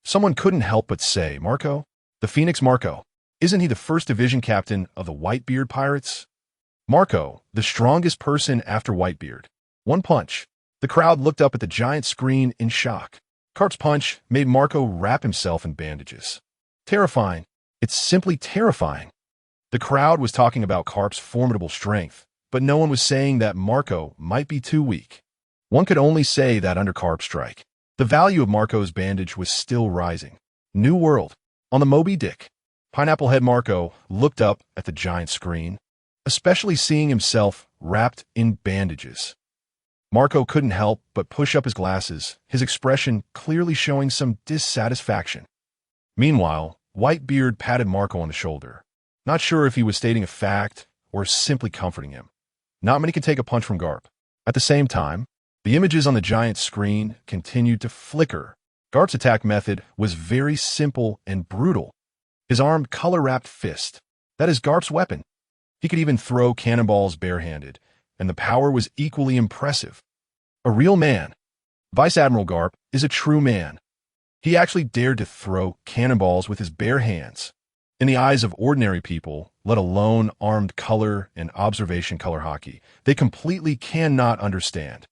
Someone couldn't help but say, Marco? The Phoenix Marco. Isn't he the first division captain of the Whitebeard Pirates? Marco, the strongest person after Whitebeard. One punch. The crowd looked up at the giant screen in shock. Garp's punch made Marco wrap himself in bandages. Terrifying. It's simply terrifying. The crowd was talking about Garp's formidable strength, but no one was saying that Marco might be too weak. One could only say that under Garp's strike, the value of Marco's bandage was still rising. New World. On the Moby Dick, Pineapple Head Marco looked up at the giant screen, especially seeing himself wrapped in bandages. Marco couldn't help but push up his glasses, his expression clearly showing some dissatisfaction. Meanwhile, Whitebeard patted Marco on the shoulder, not sure if he was stating a fact or simply comforting him. Not many can take a punch from Garp. At the same time, the images on the giant screen continued to flicker. Garp's attack method was very simple and brutal. His armed, color-wrapped fist. That is Garp's weapon. He could even throw cannonballs barehanded, and the power was equally impressive. A real man. Vice Admiral Garp is a true man. He actually dared to throw cannonballs with his bare hands. In the eyes of ordinary people, let alone armed color and observation color hockey, they completely cannot understand.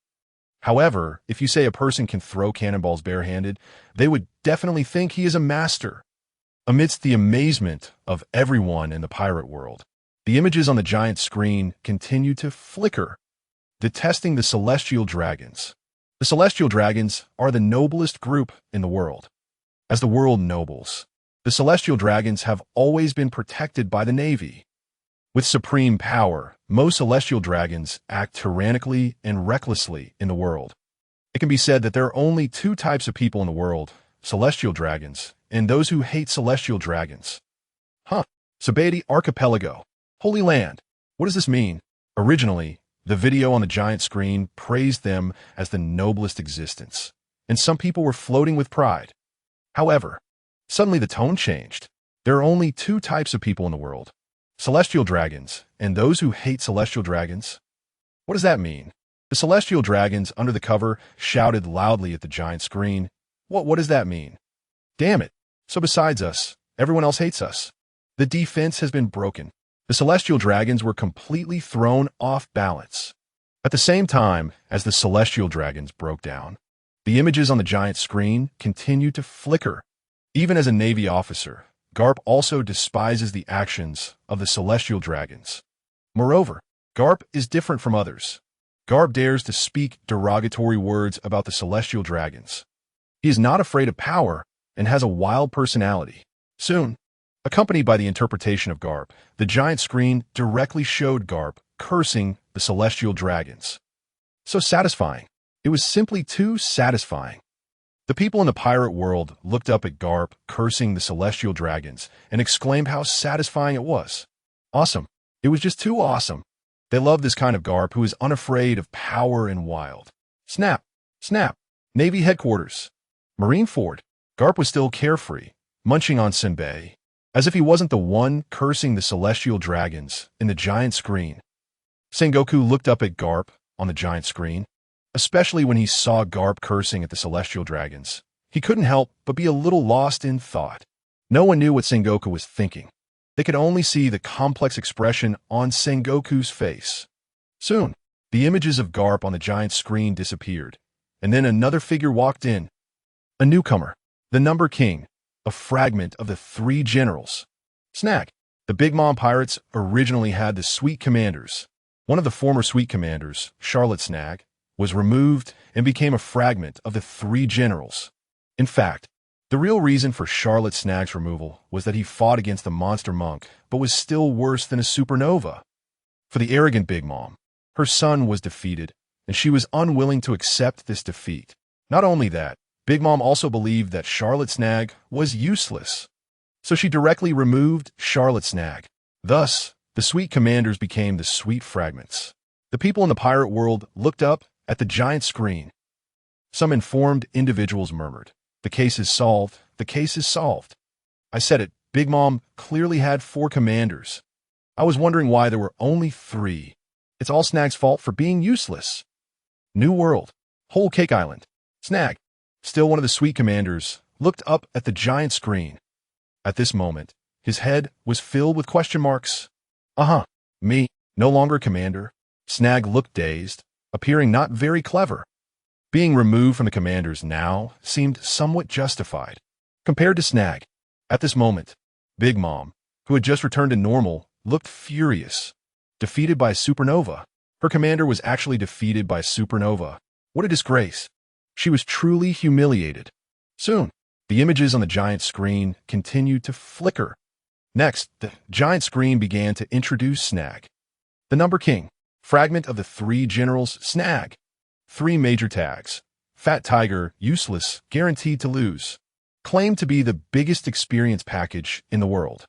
However, if you say a person can throw cannonballs barehanded, they would definitely think he is a master. Amidst the amazement of everyone in the pirate world, the images on the giant screen continue to flicker, detesting the Celestial Dragons. The Celestial Dragons are the noblest group in the world. As the world nobles, the Celestial Dragons have always been protected by the Navy. With supreme power, most Celestial Dragons act tyrannically and recklessly in the world. It can be said that there are only two types of people in the world, Celestial Dragons and those who hate Celestial Dragons. Sabati Archipelago. Holy Land. What does this mean? Originally, the video on the giant screen praised them as the noblest existence, and some people were floating with pride. However, suddenly the tone changed. There are only two types of people in the world, Celestial Dragons and those who hate Celestial Dragons. What does that mean? The Celestial Dragons under the cover shouted loudly at the giant screen. What does that mean? Damn it. So besides us, everyone else hates us. The defense has been broken. The Celestial Dragons were completely thrown off balance. At the same time as the Celestial Dragons broke down, the images on the giant screen continued to flicker. Even as a Navy officer, Garp also despises the actions of the Celestial Dragons. Moreover, Garp is different from others. Garp dares to speak derogatory words about the Celestial Dragons. He is not afraid of power and has a wild personality. Soon, accompanied by the interpretation of Garp, the giant screen directly showed Garp cursing the Celestial Dragons. So satisfying. It was simply too satisfying. The people in the pirate world looked up at Garp cursing the Celestial Dragons and exclaimed how satisfying it was. Awesome. It was just too awesome. They loved this kind of Garp who is unafraid of power and wild. Snap. Snap. Navy headquarters. Marineford. Garp was still carefree, munching on senbei, as if he wasn't the one cursing the Celestial Dragons in the giant screen. Sengoku looked up at Garp on the giant screen, especially when he saw Garp cursing at the Celestial Dragons. He couldn't help but be a little lost in thought. No one knew what Sengoku was thinking. They could only see the complex expression on Sengoku's face. Soon, the images of Garp on the giant screen disappeared, and then another figure walked in. A newcomer, the Number King, a fragment of the three generals. Snag. The Big Mom Pirates originally had the Sweet Commanders. One of the former Sweet Commanders, Charlotte Snag, was removed and became a fragment of the three generals. In fact, the real reason for Charlotte Snag's removal was that he fought against the monster monk, but was still worse than a supernova. For the arrogant Big Mom, her son was defeated, and she was unwilling to accept this defeat. Not only that, Big Mom also believed that Charlotte Snag was useless. So she directly removed Charlotte Snag. Thus, the Sweet Commanders became the Sweet Fragments. The people in the pirate world looked up at the giant screen. Some informed individuals murmured, "The case is solved. The case is solved." I said it. Big Mom clearly had 4 commanders. I was wondering why there were only 3. It's all Snag's fault for being useless. New World. Whole Cake Island. Snag, still one of the Sweet Commanders, looked up at the giant screen. At this moment, his head was filled with question marks. Me, no longer commander. Snag looked dazed, appearing not very clever. Being removed from the commanders now seemed somewhat justified. Compared to Snag, at this moment, Big Mom, who had just returned to normal, looked furious. Defeated by a supernova. Her commander was actually defeated by a supernova. What a disgrace. She was truly humiliated. Soon, the images on the giant screen continued to flicker. Next, the giant screen began to introduce Snag. The Number King, fragment of the 3 generals, Snag. 3 major tags. Fat Tiger, useless, guaranteed to lose. Claimed to be the biggest experience package in the world.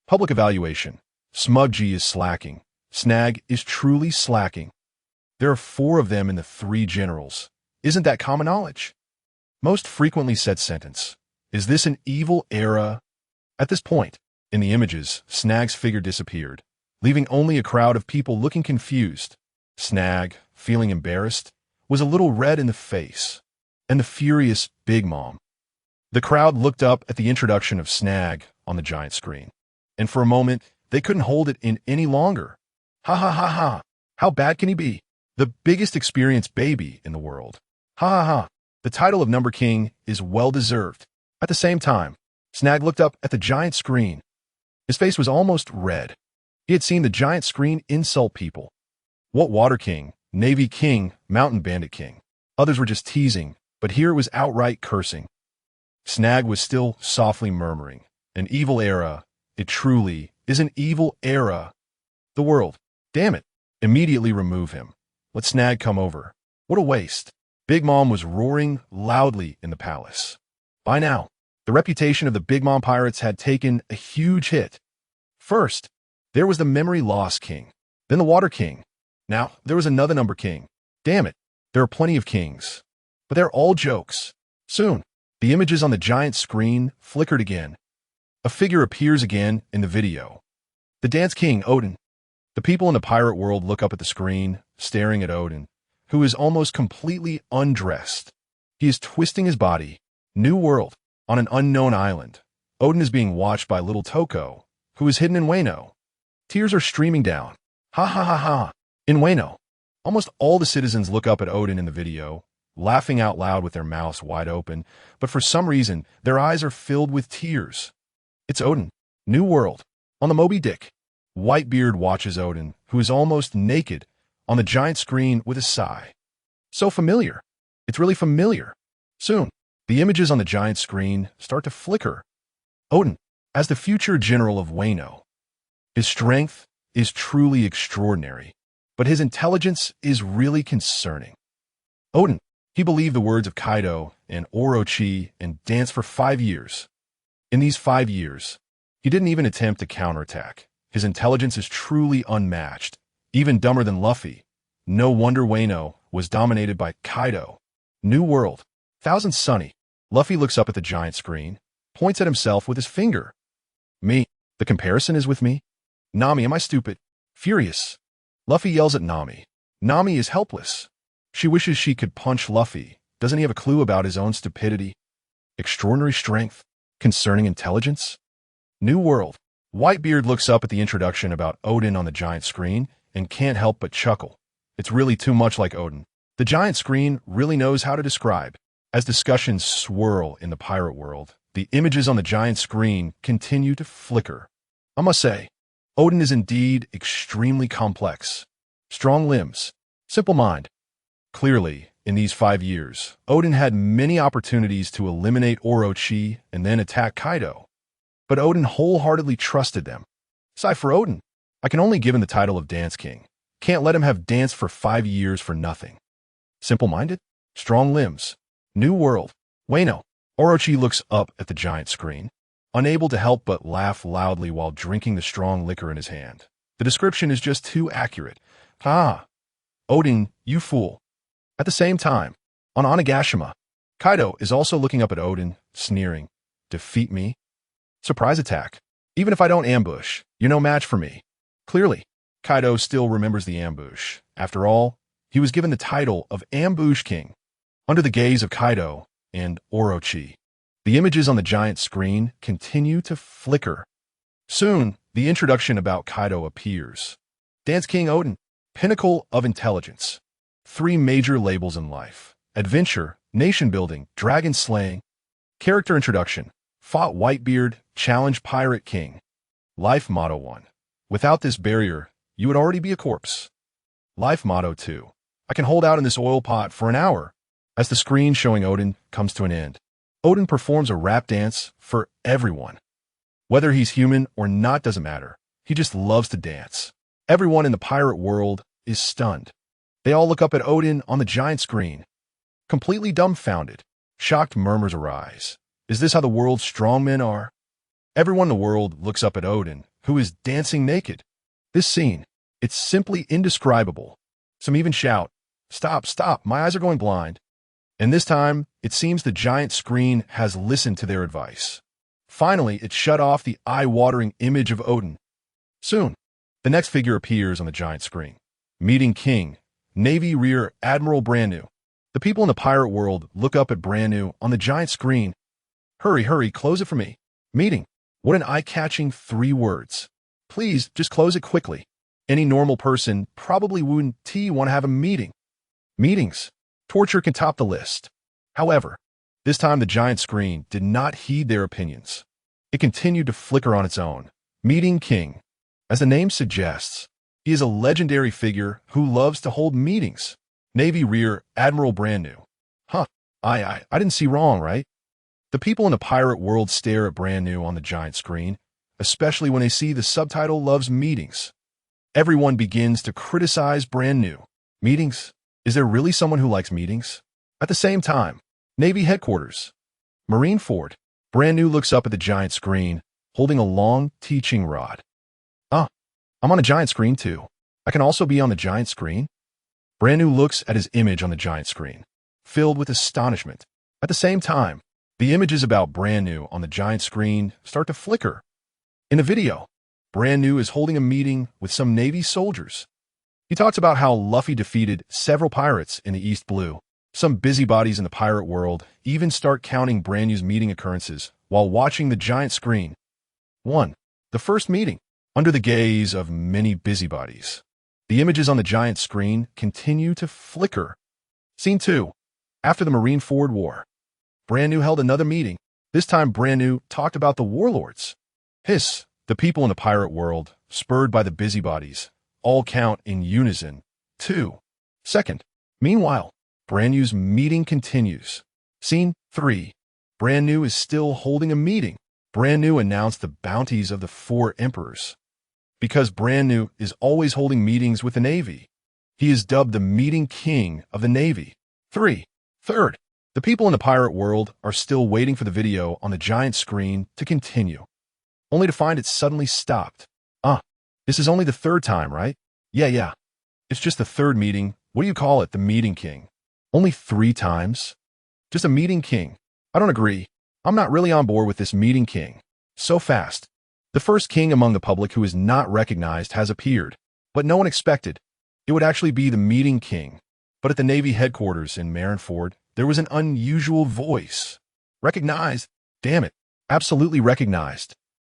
Public evaluation. Smug G is slacking. Snag is truly slacking. There are 4 of them in the 3 generals. Isn't that common knowledge? Most frequently said sentence. Is this an evil era? At this point, in the images, Snag's figure disappeared, leaving only a crowd of people looking confused. Snag, feeling embarrassed, was a little red in the face, and the furious Big Mom. The crowd looked up at the introduction of Snag on the giant screen, and for a moment, they couldn't hold it in any longer. Ha ha ha ha. How bad can he be? The biggest experience baby in the world. Ha ha ha. The title of Number King is well-deserved. At the same time, Snag looked up at the giant screen. His face was almost red. He had seen the giant screen insult people. What Water King, Navy King, Mountain Bandit King. Others were just teasing, but here it was outright cursing. Snag was still softly murmuring. An evil era. It truly is an evil era. The world. Damn it. Immediately remove him. Let Snag come over. What a waste. Big Mom was roaring loudly in the palace. By now, the reputation of the Big Mom Pirates had taken a huge hit. First, there was the Memory Loss King, then the Water King. Now, there was another Number King. Damn it, there are plenty of kings. But they're all jokes. Soon, the images on the giant screen flickered again. A figure appears again in the video. The Dance King, Odin. The people in the pirate world look up at the screen, staring at Odin, who is almost completely undressed. He is twisting his body. New World. On an unknown island. Odin is being watched by little Toko, who is hidden in Wano. Tears are streaming down. Ha ha ha ha. In Wano. Almost all the citizens look up at Odin in the video, laughing out loud with their mouths wide open, but for some reason, their eyes are filled with tears. It's Odin. New World. On the Moby Dick. Whitebeard watches Odin, who is almost naked, on the giant screen with a sigh. So familiar. It's really familiar. Soon, the images on the giant screen start to flicker. Odin, as the future general of Wano. His strength is truly extraordinary, but his intelligence is really concerning. Odin, he believed the words of Kaido and Orochi and danced for 5 years. In these 5 years, he didn't even attempt to counterattack. His intelligence is truly unmatched, even dumber than Luffy. No wonder Wano was dominated by Kaido. New World. Thousand Sunny. Luffy looks up at the giant screen, points at himself with his finger. Me. The comparison is with me. Nami, am I stupid? Furious. Luffy yells at Nami. Nami is helpless. She wishes she could punch Luffy. Doesn't he have a clue about his own stupidity? Extraordinary strength. Concerning intelligence. New World. Whitebeard looks up at the introduction about Odin on the giant screen and can't help but chuckle. It's really too much like Odin. The giant screen really knows how to describe. As discussions swirl in the pirate world, the images on the giant screen continue to flicker. I must say, Oden is indeed extremely complex. Strong limbs, simple mind. Clearly, in these 5 years, Oden had many opportunities to eliminate Orochi and then attack Kaido. But Oden wholeheartedly trusted them. Aside for Oden, I can only give him the title of Dance King. Can't let him have danced for 5 years for nothing. Simple-minded, strong limbs, new world. Wano. Orochi looks up at the giant screen, unable to help but laugh loudly while drinking the strong liquor in his hand. The description is just too accurate. Ah, Oden, you fool. At the same time, on Onigashima, Kaido is also looking up at Oden, sneering. Defeat me? Surprise attack. Even if I don't ambush, you're no match for me. Clearly, Kaido still remembers the ambush. After all, he was given the title of Ambush King. Under the gaze of Kaido and Orochi, the images on the giant screen continue to flicker. Soon, the introduction about Kaido appears. Dance King Oden, pinnacle of intelligence. 3 major labels in life: adventure, nation building, dragon slaying. Character introduction: fought Whitebeard, challenged Pirate King. Life motto 1: without this barrier, you would already be a corpse. Life motto 2: I can hold out in this oil pot for an hour. As the screen showing Oden comes to an end, Oden performs a rap dance for everyone. Whether he's human or not doesn't matter. He just loves to dance. Everyone in the pirate world is stunned. They all look up at Oden on the giant screen. Completely dumbfounded, shocked murmurs arise. Is this how the world's strongmen are? Everyone in the world looks up at Oden, who is dancing naked. This scene, it's simply indescribable. Some even shout, "Stop, stop, my eyes are going blind." And this time, it seems the giant screen has listened to their advice. Finally, it shut off the eye-watering image of Oden. Soon, the next figure appears on the giant screen. Meeting King, Navy Rear Admiral Brand New. The people in the pirate world look up at Brand New on the giant screen. Hurry, hurry, close it for me. Meeting. What an eye-catching 3 words. Please, just close it quickly. Any normal person probably wouldn't want to have a meeting. Meetings. Torture can top the list. However, this time the giant screen did not heed their opinions. It continued to flicker on its own. Meeting King. As the name suggests, he is a legendary figure who loves to hold meetings. Navy Rear Admiral Brand New. Huh, I didn't see wrong, right? The people in the pirate world stare at Brand New on the giant screen, especially when they see the subtitle loves meetings. Everyone begins to criticize Brand New. Meetings? Is there really someone who likes meetings? At the same time, Navy headquarters. Marineford. Brand New looks up at the giant screen, holding a long teaching rod. Ah, I'm on a giant screen too. I can also be on the giant screen? Brand New looks at his image on the giant screen, filled with astonishment. At the same time, the images about Brand New on the giant screen start to flicker. In the video, Brand New is holding a meeting with some Navy soldiers. He talks about how Luffy defeated several pirates in the East Blue. Some busybodies in the pirate world even start counting Brand New's meeting occurrences while watching the giant screen. 1. The first meeting. Under the gaze of many busybodies, the images on the giant screen continue to flicker. Scene 2. After the Marineford War, Brand New held another meeting. This time Brand New talked about the warlords. Hiss. The people in the pirate world, spurred by the busybodies, all count in unison. 2. Second. Meanwhile, Brand New's meeting continues. Scene 3. Brand New is still holding a meeting. Brand New announced the bounties of the 4 emperors. Because Brand New is always holding meetings with the Navy, he is dubbed the Meeting King of the Navy. 3. Third. The people in the pirate world are still waiting for the video on the giant screen to continue, only to find it suddenly stopped. This is only the 3rd time, right? Yeah. It's just the 3rd meeting. What do you call it? The Meeting King. Only 3 times? Just a Meeting King. I don't agree. I'm not really on board with this Meeting King. So fast. The first king among the public who is not recognized has appeared, but no one expected it would actually be the Meeting King. But at the Navy headquarters in Marineford, there was an unusual voice. Recognized? Damn it. Absolutely recognized.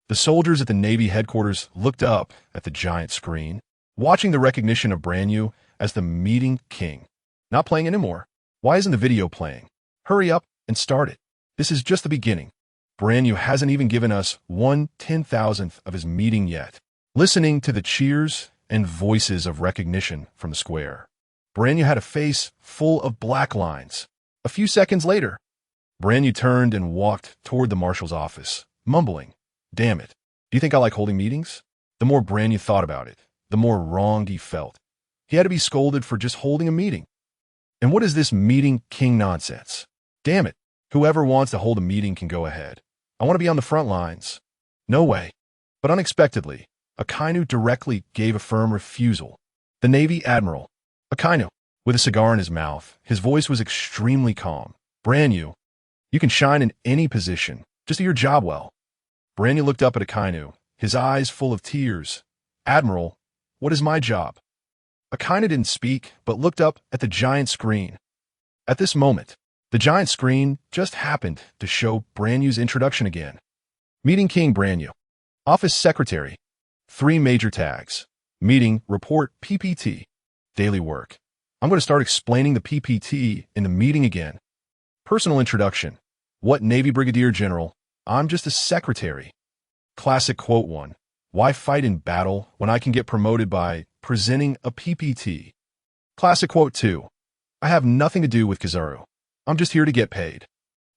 The soldiers at the Navy headquarters looked up at the giant screen, watching the recognition of Brand New as the Meeting King. Not playing anymore. Why isn't the video playing? Hurry up and start it. This is just the beginning. Brand new hasn't even given us 1/10,000th of his meeting yet. Listening to the cheers and voices of recognition from the square, Brand new had a face full of black lines. A few seconds later, Brand new turned and walked toward the marshal's office, mumbling, "Damn it. Do you think I like holding meetings?" The more Brand new thought about it, the more wronged he felt. He had to be scolded for just holding a meeting. And what is this meeting king nonsense? Damn it. Whoever wants to hold a meeting can go ahead. I want to be on the front lines. No way. But unexpectedly, Akainu directly gave a firm refusal. The Navy Admiral, Akainu, with a cigar in his mouth, his voice was extremely calm. Brand new, you can shine in any position. Just do your job well. Brand new looked up at Akainu, his eyes full of tears. Admiral, what is my job? Akainu didn't speak, but looked up at the giant screen. At this moment, the giant screen just happened to show Brand new's introduction again. Meeting King Brand new. Office Secretary. 3 major tags. Meeting, report, PPT. Daily work. I'm going to start explaining the PPT in the meeting again. Personal introduction. What Navy Brigadier General? I'm just a secretary. Classic quote 1. Why fight in battle when I can get promoted by presenting a PPT? Classic quote 2. I have nothing to do with Kizaru. I'm just here to get paid.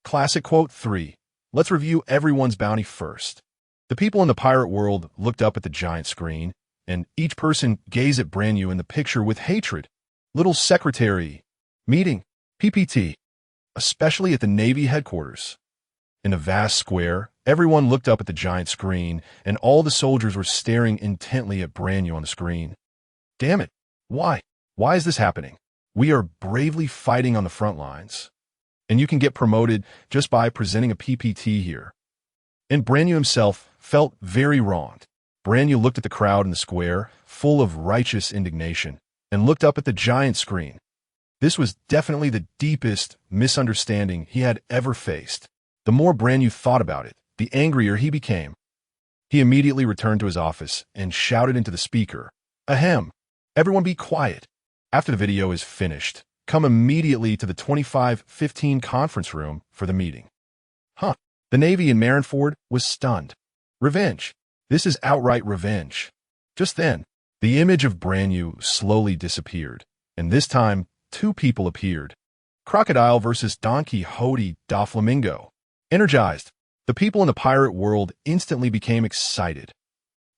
Classic quote 3. Let's review everyone's bounty first. The people in the pirate world looked up at the giant screen, and each person gazed at Brand new in the picture with hatred. Little secretary. Meeting. PPT. Especially at the Navy headquarters. In the vast square, everyone looked up at the giant screen, and all the soldiers were staring intently at Brand new on the screen. Damn it. Why? Why is this happening? We are bravely fighting on the front lines. And you can get promoted just by presenting a PPT here. And Brand new himself felt very wronged. Brand new looked at the crowd in the square, full of righteous indignation, and looked up at the giant screen. This was definitely the deepest misunderstanding he had ever faced. The more Brand new thought about it, the angrier he became. He immediately returned to his office and shouted into the speaker, "Ahem! Everyone be quiet. After the video is finished, come immediately to the 2515 conference room for the meeting." Huh. The Navy in Marineford was stunned. Revenge. This is outright revenge. Just then, the image of Brand new slowly disappeared, and this time, 2 people appeared. Crocodile versus Don Quixote da Flamingo. Energized, the people in the pirate world instantly became excited.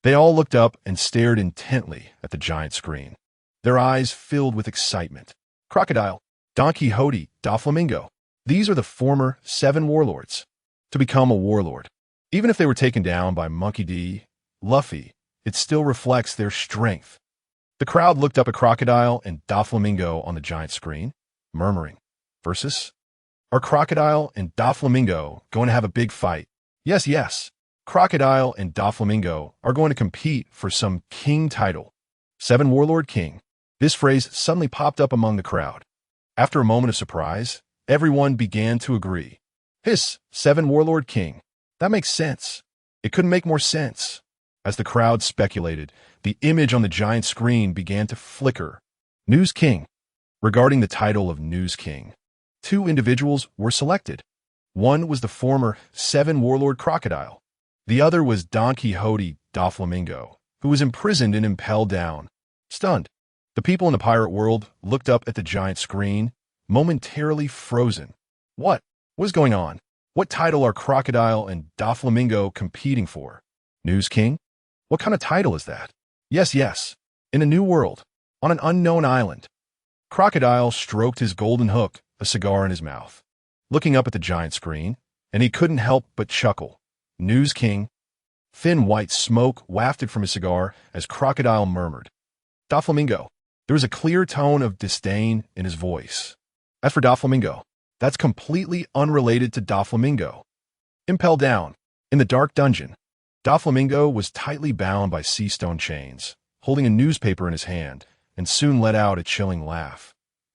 They all looked up and stared intently at the giant screen, their eyes filled with excitement. Crocodile, Don Quixote da Flamingo. These are the former 7 warlords. To become a warlord, even if they were taken down by Monkey D, Luffy, it still reflects their strength. The crowd looked up at Crocodile and Doflamingo on the giant screen, murmuring, "Versus? Are Crocodile and Doflamingo going to have a big fight?" Yes, yes. Crocodile and Doflamingo are going to compete for some king title. 7 Warlord King. This phrase suddenly popped up among the crowd. After a moment of surprise, everyone began to agree. Hiss, 7 Warlord King. That makes sense. It couldn't make more sense. As the crowd speculated, the image on the giant screen began to flicker. News King. Regarding the title of News King, 2 individuals were selected. One was the former 7 Warlord Crocodile. The other was Don Quixote da Flamingo, who was imprisoned and impelled down. Stunned, the people in the pirate world looked up at the giant screen, momentarily frozen. What was going on? What title are Crocodile and Doflamingo competing for? News King? What kind of title is that? Yes, yes. In a new world, on an unknown island. Crocodile stroked his golden hook, a cigar in his mouth, looking up at the giant screen, and he couldn't help but chuckle. News King. Thin white smoke wafted from his cigar as Crocodile murmured. Doflamingo. There was a clear tone of disdain in his voice. As for Doflamingo, that's completely unrelated to Doflamingo. Impelled down, in the dark dungeon, Doflamingo was tightly bound by sea stone chains, holding a newspaper in his hand, and soon let out a chilling laugh.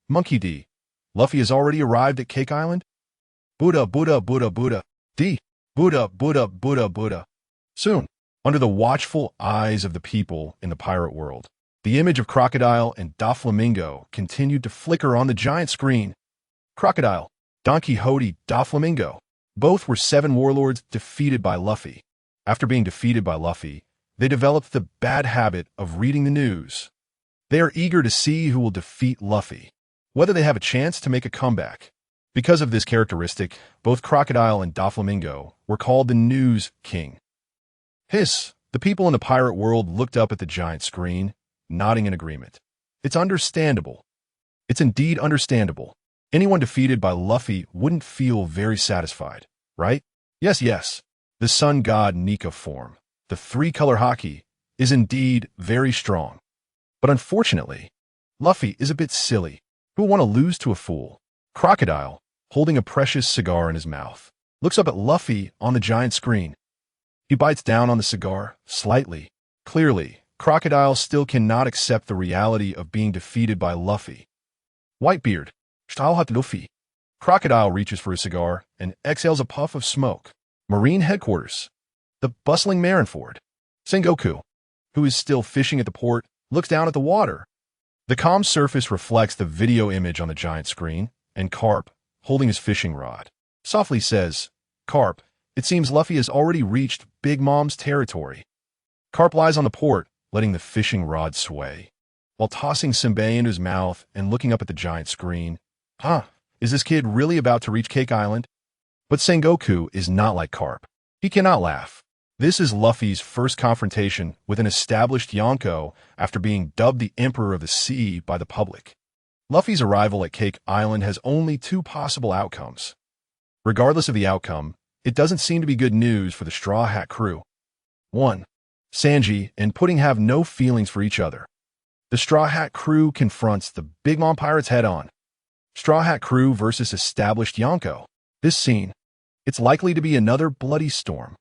Monkey D. Luffy has already arrived at Cake Island? Buddha, Buddha, Buddha, Buddha. D. Buddha, Buddha, Buddha, Buddha. Soon, under the watchful eyes of the people in the pirate world, The image of Crocodile and Doflamingo continued to flicker on the giant screen. Crocodile, Don Quixote, Doflamingo. Both were 7 warlords defeated by Luffy. After being defeated by Luffy, they developed the bad habit of reading the news. They are eager to see who will defeat Luffy, whether they have a chance to make a comeback. Because of this characteristic, both Crocodile and Doflamingo were called the News King. Hiss! The people in the pirate world looked up at the giant screen, nodding in agreement. It's understandable. It's indeed understandable. Anyone defeated by Luffy wouldn't feel very satisfied, right? Yes. The sun god Nika form, the 3-color haki, is indeed very strong. But unfortunately, Luffy is a bit silly. Who will want to lose to a fool? Crocodile, holding a precious cigar in his mouth, looks up at Luffy on the giant screen. He bites down on the cigar, slightly. Clearly, Crocodile still cannot accept the reality of being defeated by Luffy. Whitebeard, Stahlhut Luffy. Crocodile reaches for his cigar and exhales a puff of smoke. Marine headquarters. The bustling Marineford. Sengoku, who is still fishing at the port, looks down at the water. The calm surface reflects the video image on the giant screen, and Carp, holding his fishing rod, softly says, "Carp, it seems Luffy has already reached Big Mom's territory." Carp lies on the port, letting the fishing rod sway, while tossing Senbei into his mouth and looking up at the giant screen. Is this kid really about to reach Cake Island? But Sengoku is not like Carp. He cannot laugh. This is Luffy's first confrontation with an established Yonko after being dubbed the Emperor of the Sea by the public. Luffy's arrival at Cake Island has only 2 possible outcomes. Regardless of the outcome, it doesn't seem to be good news for the Straw Hat crew. 1. Sanji and Pudding have no feelings for each other. The Straw Hat crew confronts the Big Mom Pirates head-on. Straw Hat crew versus established Yonko. This scene, it's likely to be another bloody storm.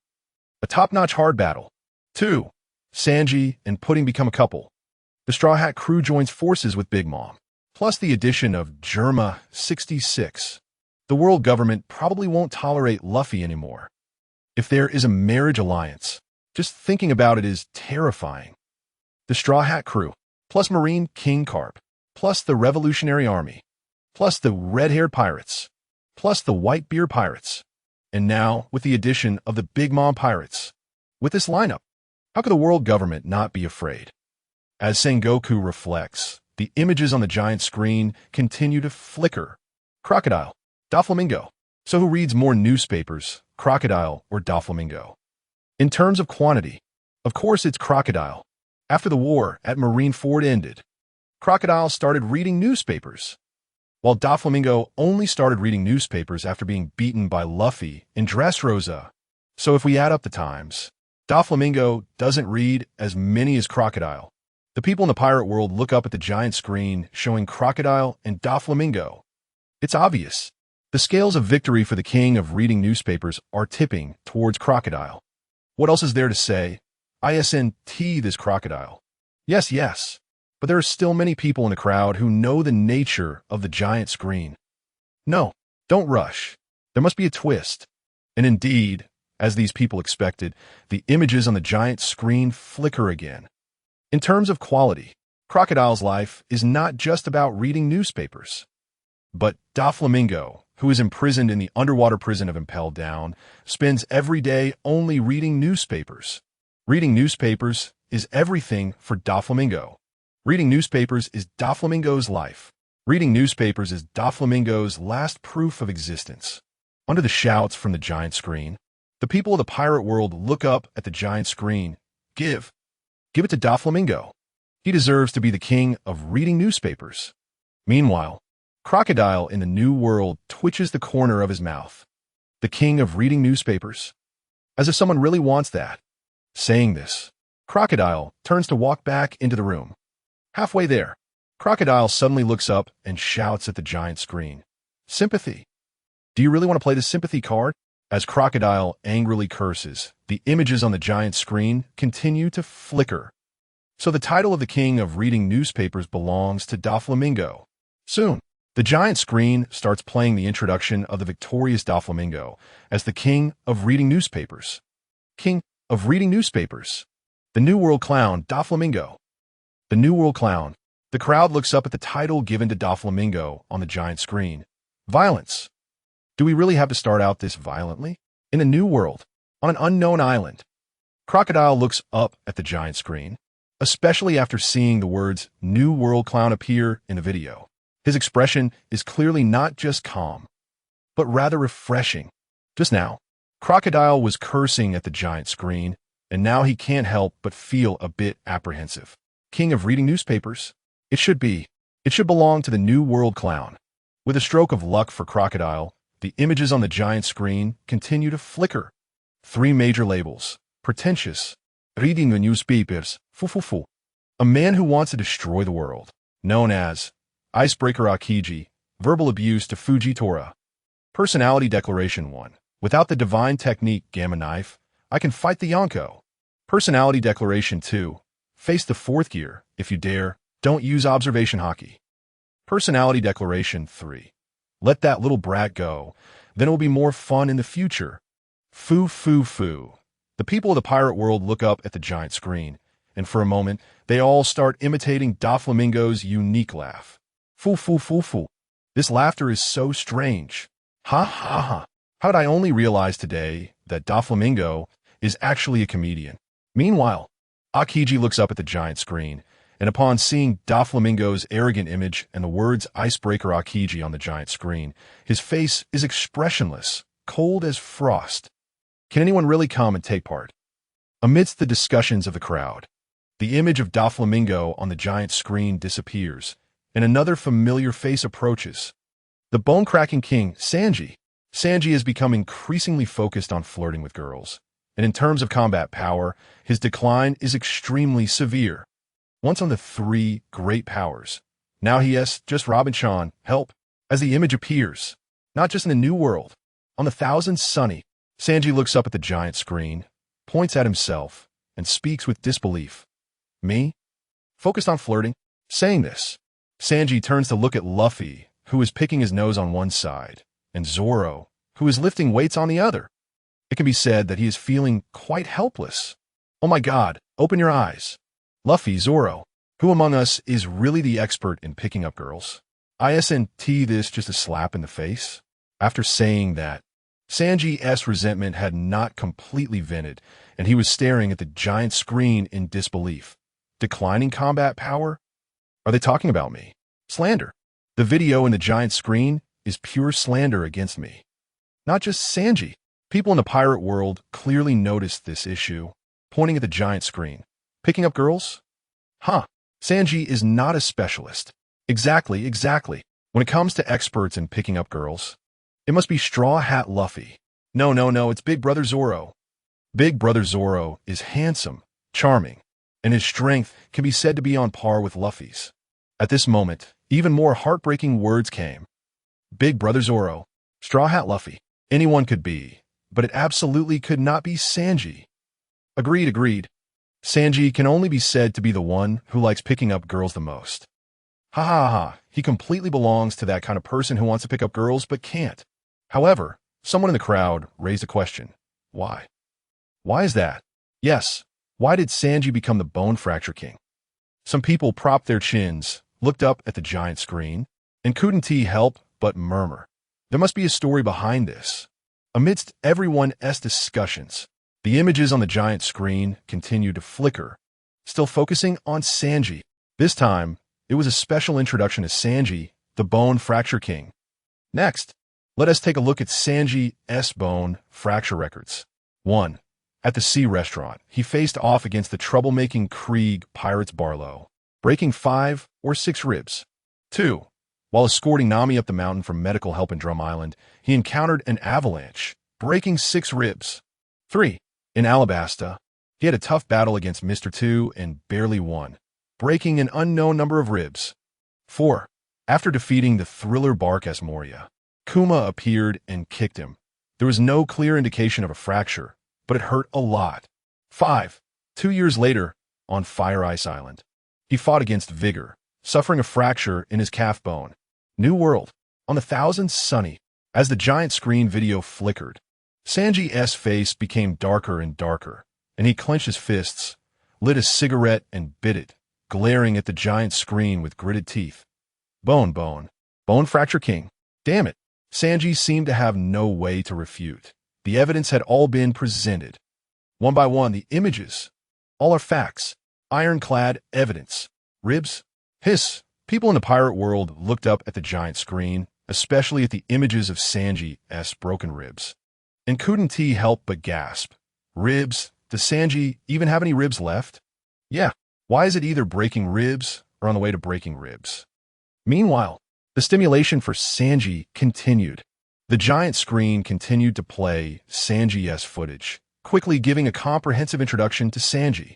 A top-notch hard battle. 2. Sanji and Pudding become a couple. The Straw Hat crew joins forces with Big Mom, plus the addition of Germa 66. The world government probably won't tolerate Luffy anymore. If there is a marriage alliance, just thinking about it is terrifying. The Straw Hat crew, plus Marine King Carp, plus the Revolutionary Army, plus the red-haired pirates, plus the Whitebeard pirates, and now with the addition of the Big Mom pirates. With this lineup, how could the world government not be afraid? As Sengoku reflects, the images on the giant screen continue to flicker. Crocodile, Doflamingo. So who reads more newspapers, Crocodile or Doflamingo? In terms of quantity, of course it's Crocodile. After the war at Marineford ended, Crocodile started reading newspapers, while Doflamingo only started reading newspapers after being beaten by Luffy in Dressrosa. So if we add up the times, Doflamingo doesn't read as many as Crocodile. The people in the pirate world look up at the giant screen showing Crocodile and Doflamingo. It's obvious. The scales of victory for the king of reading newspapers are tipping towards Crocodile. What else is there to say? ISNT this Crocodile. Yes. But there are still many people in the crowd who know the nature of the giant screen. No, don't rush. There must be a twist. And indeed, as these people expected, the images on the giant screen flicker again. In terms of quality, Crocodile's life is not just about reading newspapers. But Doflamingo, who is imprisoned in the underwater prison of Impel Down, spends every day only reading newspapers. Reading newspapers is everything for Doflamingo. Reading newspapers is Doflamingo's life. Reading newspapers is Doflamingo's last proof of existence. Under the shouts from the giant screen, the people of the pirate world look up at the giant screen. Give it to Doflamingo. He deserves to be the king of reading newspapers. Meanwhile, Crocodile in the New World twitches the corner of his mouth. The king of reading newspapers? As if someone really wants that. Saying this, Crocodile turns to walk back into the room. Halfway there, Crocodile suddenly looks up and shouts at the giant screen. Sympathy. Do you really want to play the sympathy card? As Crocodile angrily curses, the images on the giant screen continue to flicker. So the title of the king of reading newspapers belongs to Doflamingo. Soon, the giant screen starts playing the introduction of the victorious Doflamingo as the king of reading newspapers. King of reading newspapers. The New World clown Doflamingo. The New World Clown. The crowd looks up at the title given to Doflamingo on the giant screen. Violence. Do we really have to start out this violently? In a new world, on an unknown island. Crocodile looks up at the giant screen, especially after seeing the words New World Clown appear in the video. His expression is clearly not just calm, but rather refreshing. Just now, Crocodile was cursing at the giant screen, and now he can't help but feel a bit apprehensive. King of reading newspapers. It should belong to the New World Clown. With a stroke of luck for Crocodile, the images on the giant screen continue to flicker. 3 major labels. Pretentious. Reading the newspapers. Fufufu. A man who wants to destroy the world. Known as Icebreaker Akiji. Verbal abuse to Fujitora. Personality Declaration 1. Without the divine technique Gamma Knife, I can fight the Yonko. Personality Declaration 2. Face the 4th gear, if you dare. Don't use observation hockey. Personality Declaration 3. Let that little brat go, then it will be more fun in the future. Foo, foo, foo. The people of the pirate world look up at the giant screen, and for a moment, they all start imitating Doflamingo's unique laugh. Foo, foo, foo, foo. This laughter is so strange. Ha, ha, ha. How did I only realize today that Doflamingo is actually a comedian? Meanwhile, Akiji looks up at the giant screen, and upon seeing Doflamingo's arrogant image and the words Icebreaker Akiji on the giant screen, his face is expressionless, cold as frost. Can anyone really come and take part? Amidst the discussions of the crowd, the image of Doflamingo on the giant screen disappears, and another familiar face approaches. The bone-cracking king, Sanji. Sanji has become increasingly focused on flirting with girls, and in terms of combat power, his decline is extremely severe. Once on the 3 great powers, now he has just Robin-chan, help, as the image appears, not just in the new world, on the Thousand Sunny. Sanji looks up at the giant screen, points at himself, and speaks with disbelief. Me? Focused on flirting? Saying this, Sanji turns to look at Luffy, who is picking his nose on one side, and Zoro, who is lifting weights on the other. It can be said that he is feeling quite helpless. Oh my God, open your eyes. Luffy, Zoro, who among us is really the expert in picking up girls? Isn't this just a slap in the face? After saying that, Sanji's resentment had not completely vented, and he was staring at the giant screen in disbelief. Declining combat power? Are they talking about me? Slander. The video in the giant screen is pure slander against me. Not just Sanji. People in the pirate world clearly noticed this issue, pointing at the giant screen. Picking up girls? Huh. Sanji is not a specialist. Exactly. When it comes to experts in picking up girls, it must be Straw Hat Luffy. No, it's Big Brother Zoro. Big Brother Zoro is handsome, charming, and his strength can be said to be on par with Luffy's. At this moment, even more heartbreaking words came. Big Brother Zoro, Straw Hat Luffy. Anyone could be, but it absolutely could not be Sanji. Agreed. Sanji can only be said to be the one who likes picking up girls the most. Ha ha ha, he completely belongs to that kind of person who wants to pick up girls but can't. However, someone in the crowd raised a question. Why? Why is that? Yes, why did Sanji become the Bone Fracture King? Some people propped their chins, looked up at the giant screen, and couldn't help but murmur. There must be a story behind this. Amidst everyone's discussions, the images on the giant screen continued to flicker, still focusing on Sanji. This time, it was a special introduction to Sanji, the Bone Fracture King. Next, let us take a look at Sanji's Bone Fracture records. 1. At the Sea Restaurant, he faced off against the troublemaking Krieg Pirates Barlow, breaking 5 or 6 ribs. 2. While escorting Nami up the mountain for medical help in Drum Island, he encountered an avalanche, breaking 6 ribs. 3. In Alabasta, he had a tough battle against Mr. 2 and barely won, breaking an unknown number of ribs. 4. After defeating the thriller Bark S. Moria, Kuma appeared and kicked him. There was no clear indication of a fracture, but it hurt a lot. 5. 2 years later, on Fire Ice Island, he fought against Vigor, suffering a fracture in his calf bone. New World, on the Thousand Sunny. As the giant screen video flickered, Sanji's face became darker and darker, and he clenched his fists, lit a cigarette and bit it, glaring at the giant screen with gritted teeth. Bone, bone. Bone fracture king. Damn it. Sanji seemed to have no way to refute. The evidence had all been presented. One by one, the images. All are facts. Ironclad evidence. Ribs? Hiss. People in the pirate world looked up at the giant screen, especially at the images of Sanji's broken ribs, and couldn't help but gasp. Ribs? Does Sanji even have any ribs left? Yeah. Why is it either breaking ribs or on the way to breaking ribs? Meanwhile, the stimulation for Sanji continued. The giant screen continued to play Sanji's footage, quickly giving a comprehensive introduction to Sanji.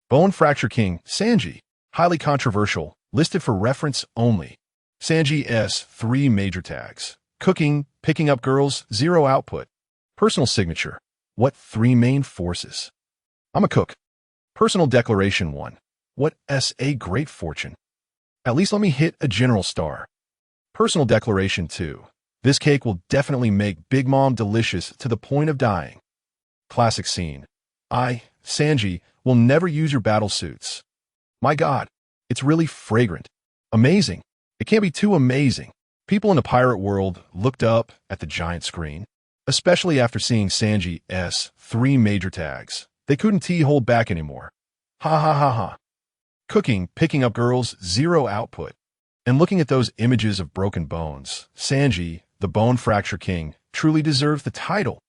Bone Fracture King, Sanji. Highly controversial, listed for reference only. Sanji's 3 major tags. Cooking, picking up girls, 0 output. Personal signature. What 3 main forces? I'm a cook. Personal declaration 1. What a great fortune. At least let me hit a general star. Personal declaration 2. This cake will definitely make Big Mom delicious to the point of dying. Classic scene. I, Sanji, will never use your battle suits. My God, it's really fragrant. Amazing. It can't be too amazing. People in the pirate world looked up at the giant screen, especially after seeing Sanji's 3 major tags. They couldn't hold back anymore. Ha ha ha ha. Cooking, picking up girls, 0 output. And looking at those images of broken bones, Sanji, the Bone Fracture King, truly deserves the title.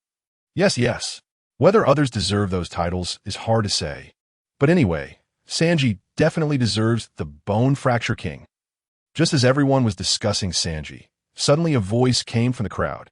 Yes, yes. Whether others deserve those titles is hard to say. But anyway, Sanji definitely deserves the Bone Fracture King. Just as everyone was discussing Sanji, suddenly a voice came from the crowd.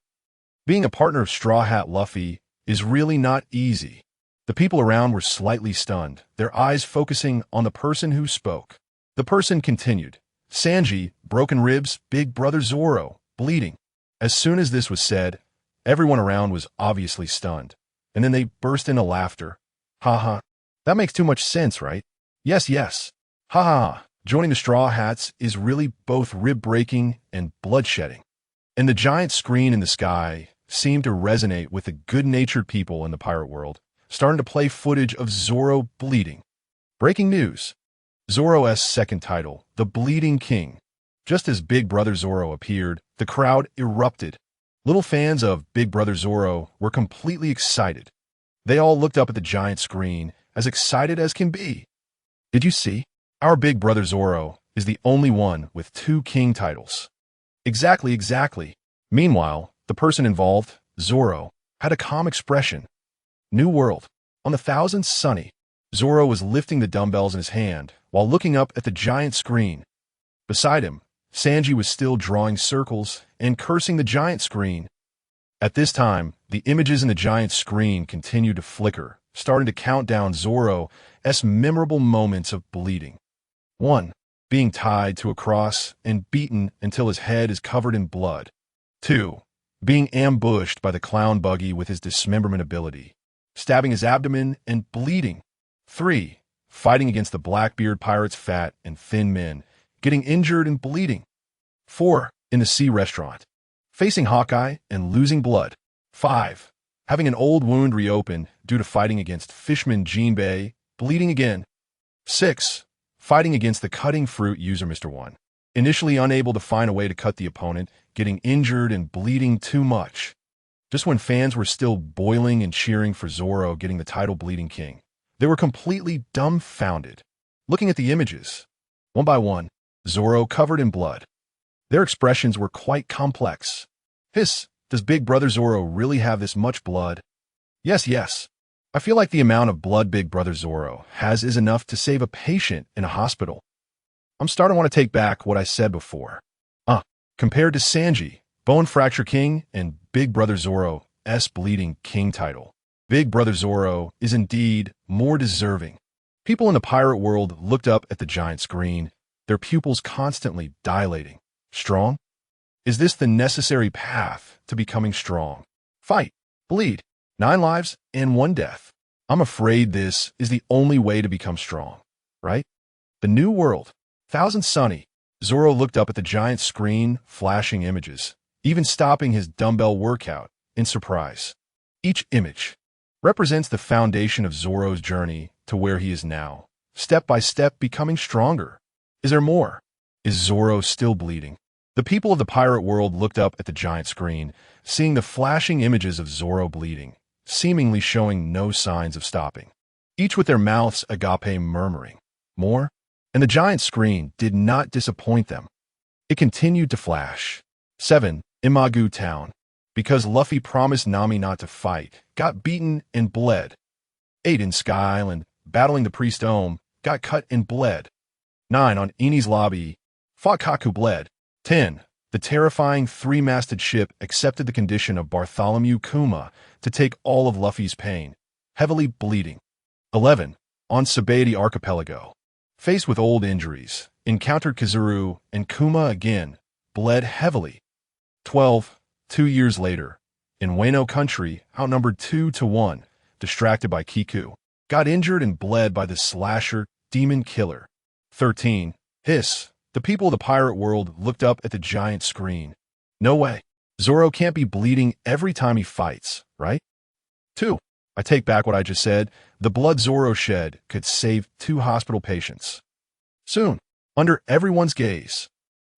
Being a partner of Straw Hat Luffy is really not easy. The people around were slightly stunned, their eyes focusing on the person who spoke. The person continued. Sanji, broken ribs, big brother Zoro, bleeding. As soon as this was said, everyone around was obviously stunned. And then they burst into laughter. Ha ha. That makes too much sense, right? Yes, yes. Ha ha. Joining the Straw Hats is really both rib-breaking and bloodshedding. And the giant screen in the sky seemed to resonate with the good-natured people in the pirate world, starting to play footage of Zoro bleeding. Breaking news. Zoro's second title, the Bleeding King. Just as Big Brother Zoro appeared, the crowd erupted. Little fans of Big Brother Zoro were completely excited. They all looked up at the giant screen, as excited as can be. Did you see? Our Big Brother Zoro is the only one with 2 king titles. Exactly, exactly. Meanwhile, the person involved, Zoro, had a calm expression. New World. On the Thousandth Sunny, Zoro was lifting the dumbbells in his hand while looking up at the giant screen. Beside him, Sanji was still drawing circles and cursing the giant screen. At this time, the images in the giant screen continued to flicker, starting to count down Zoro's memorable moments of bleeding. 1. Being tied to a cross and beaten until his head is covered in blood. 2. Being ambushed by the clown buggy with his dismemberment ability, stabbing his abdomen and bleeding. 3. Fighting against the Blackbeard pirates' fat and thin men, getting injured and bleeding. 4. In the sea restaurant, facing Hawkeye and losing blood. 5. Having an old wound reopened due to fighting against Fishman Jinbei, bleeding again. 6. Fighting against the cutting fruit user Mr. 1, initially unable to find a way to cut the opponent, getting injured and bleeding too much. Just when fans were still boiling and cheering for Zoro getting the title Bleeding King, they were completely dumbfounded, looking at the images. One by one, Zoro covered in blood. Their expressions were quite complex. Hiss, does Big Brother Zoro really have this much blood? Yes, yes. I feel like the amount of blood Big Brother Zoro has is enough to save a patient in a hospital. I'm starting to want to take back what I said before. Compared to Sanji, Bone Fracture King, and Big Brother Zoro's Bleeding King title, Big Brother Zoro is indeed more deserving. People in the pirate world looked up at the giant screen, their pupils constantly dilating. Strong? Is this the necessary path to becoming strong? Fight, bleed, 9 lives and 1 death. I'm afraid this is the only way to become strong, right? The New World. Thousand Sunny. Zoro looked up at the giant screen, flashing images, even stopping his dumbbell workout in surprise. Each image represents the foundation of Zoro's journey to where he is now, step by step becoming stronger. Is there more? Is Zoro still bleeding? The people of the pirate world looked up at the giant screen, seeing the flashing images of Zoro bleeding, seemingly showing no signs of stopping. Each with their mouths agape murmuring, "More?" And the giant screen did not disappoint them. It continued to flash. 7. Imagu Town. Because Luffy promised Nami not to fight, got beaten and bled. 8. In Sky Island, battling the priest Ohm, got cut and bled. 9. On Eni's lobby, fought Kaku bled. 10. The terrifying three-masted ship accepted the condition of Bartholomew Kuma to take all of Luffy's pain, heavily bleeding. 11. On Sabaody Archipelago, faced with old injuries, encountered Kazuru and Kuma again, bled heavily. 12. 2 years later, in Wano country, outnumbered 2-1, distracted by Kiku, got injured and bled by the slasher demon killer. 13. Hiss. The people of the pirate world looked up at the giant screen. No way. Zoro can't be bleeding every time he fights, right? 2. I take back what I just said. The blood Zoro shed could save 2 hospital patients. Soon, under everyone's gaze,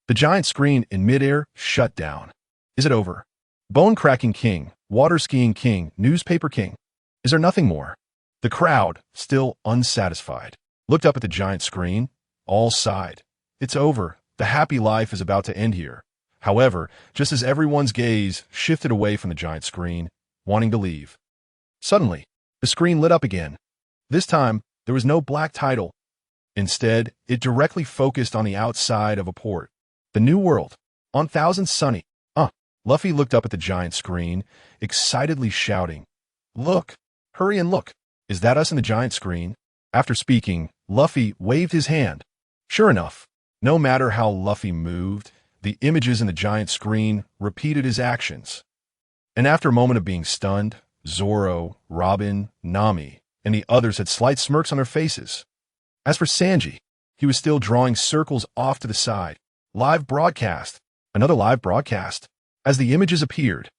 the giant screen in midair shut down. Is it over? Bone-cracking king, water-skiing king, newspaper king. Is there nothing more? The crowd, still unsatisfied, looked up at the giant screen. All sighed. It's over. The happy life is about to end here. However, just as everyone's gaze shifted away from the giant screen, wanting to leave, suddenly, the screen lit up again. This time, there was no black title. Instead, it directly focused on the outside of a port. The New World, on Thousand Sunny. Luffy looked up at the giant screen, excitedly shouting, "Look! Hurry and look! Is that us in the giant screen?" After speaking, Luffy waved his hand. Sure enough, no matter how Luffy moved, the images in the giant screen repeated his actions. And after a moment of being stunned, Zoro, Robin, Nami, and the others had slight smirks on their faces. As for Sanji, he was still drawing circles off to the side. Live broadcast. Another live broadcast. As the images appeared,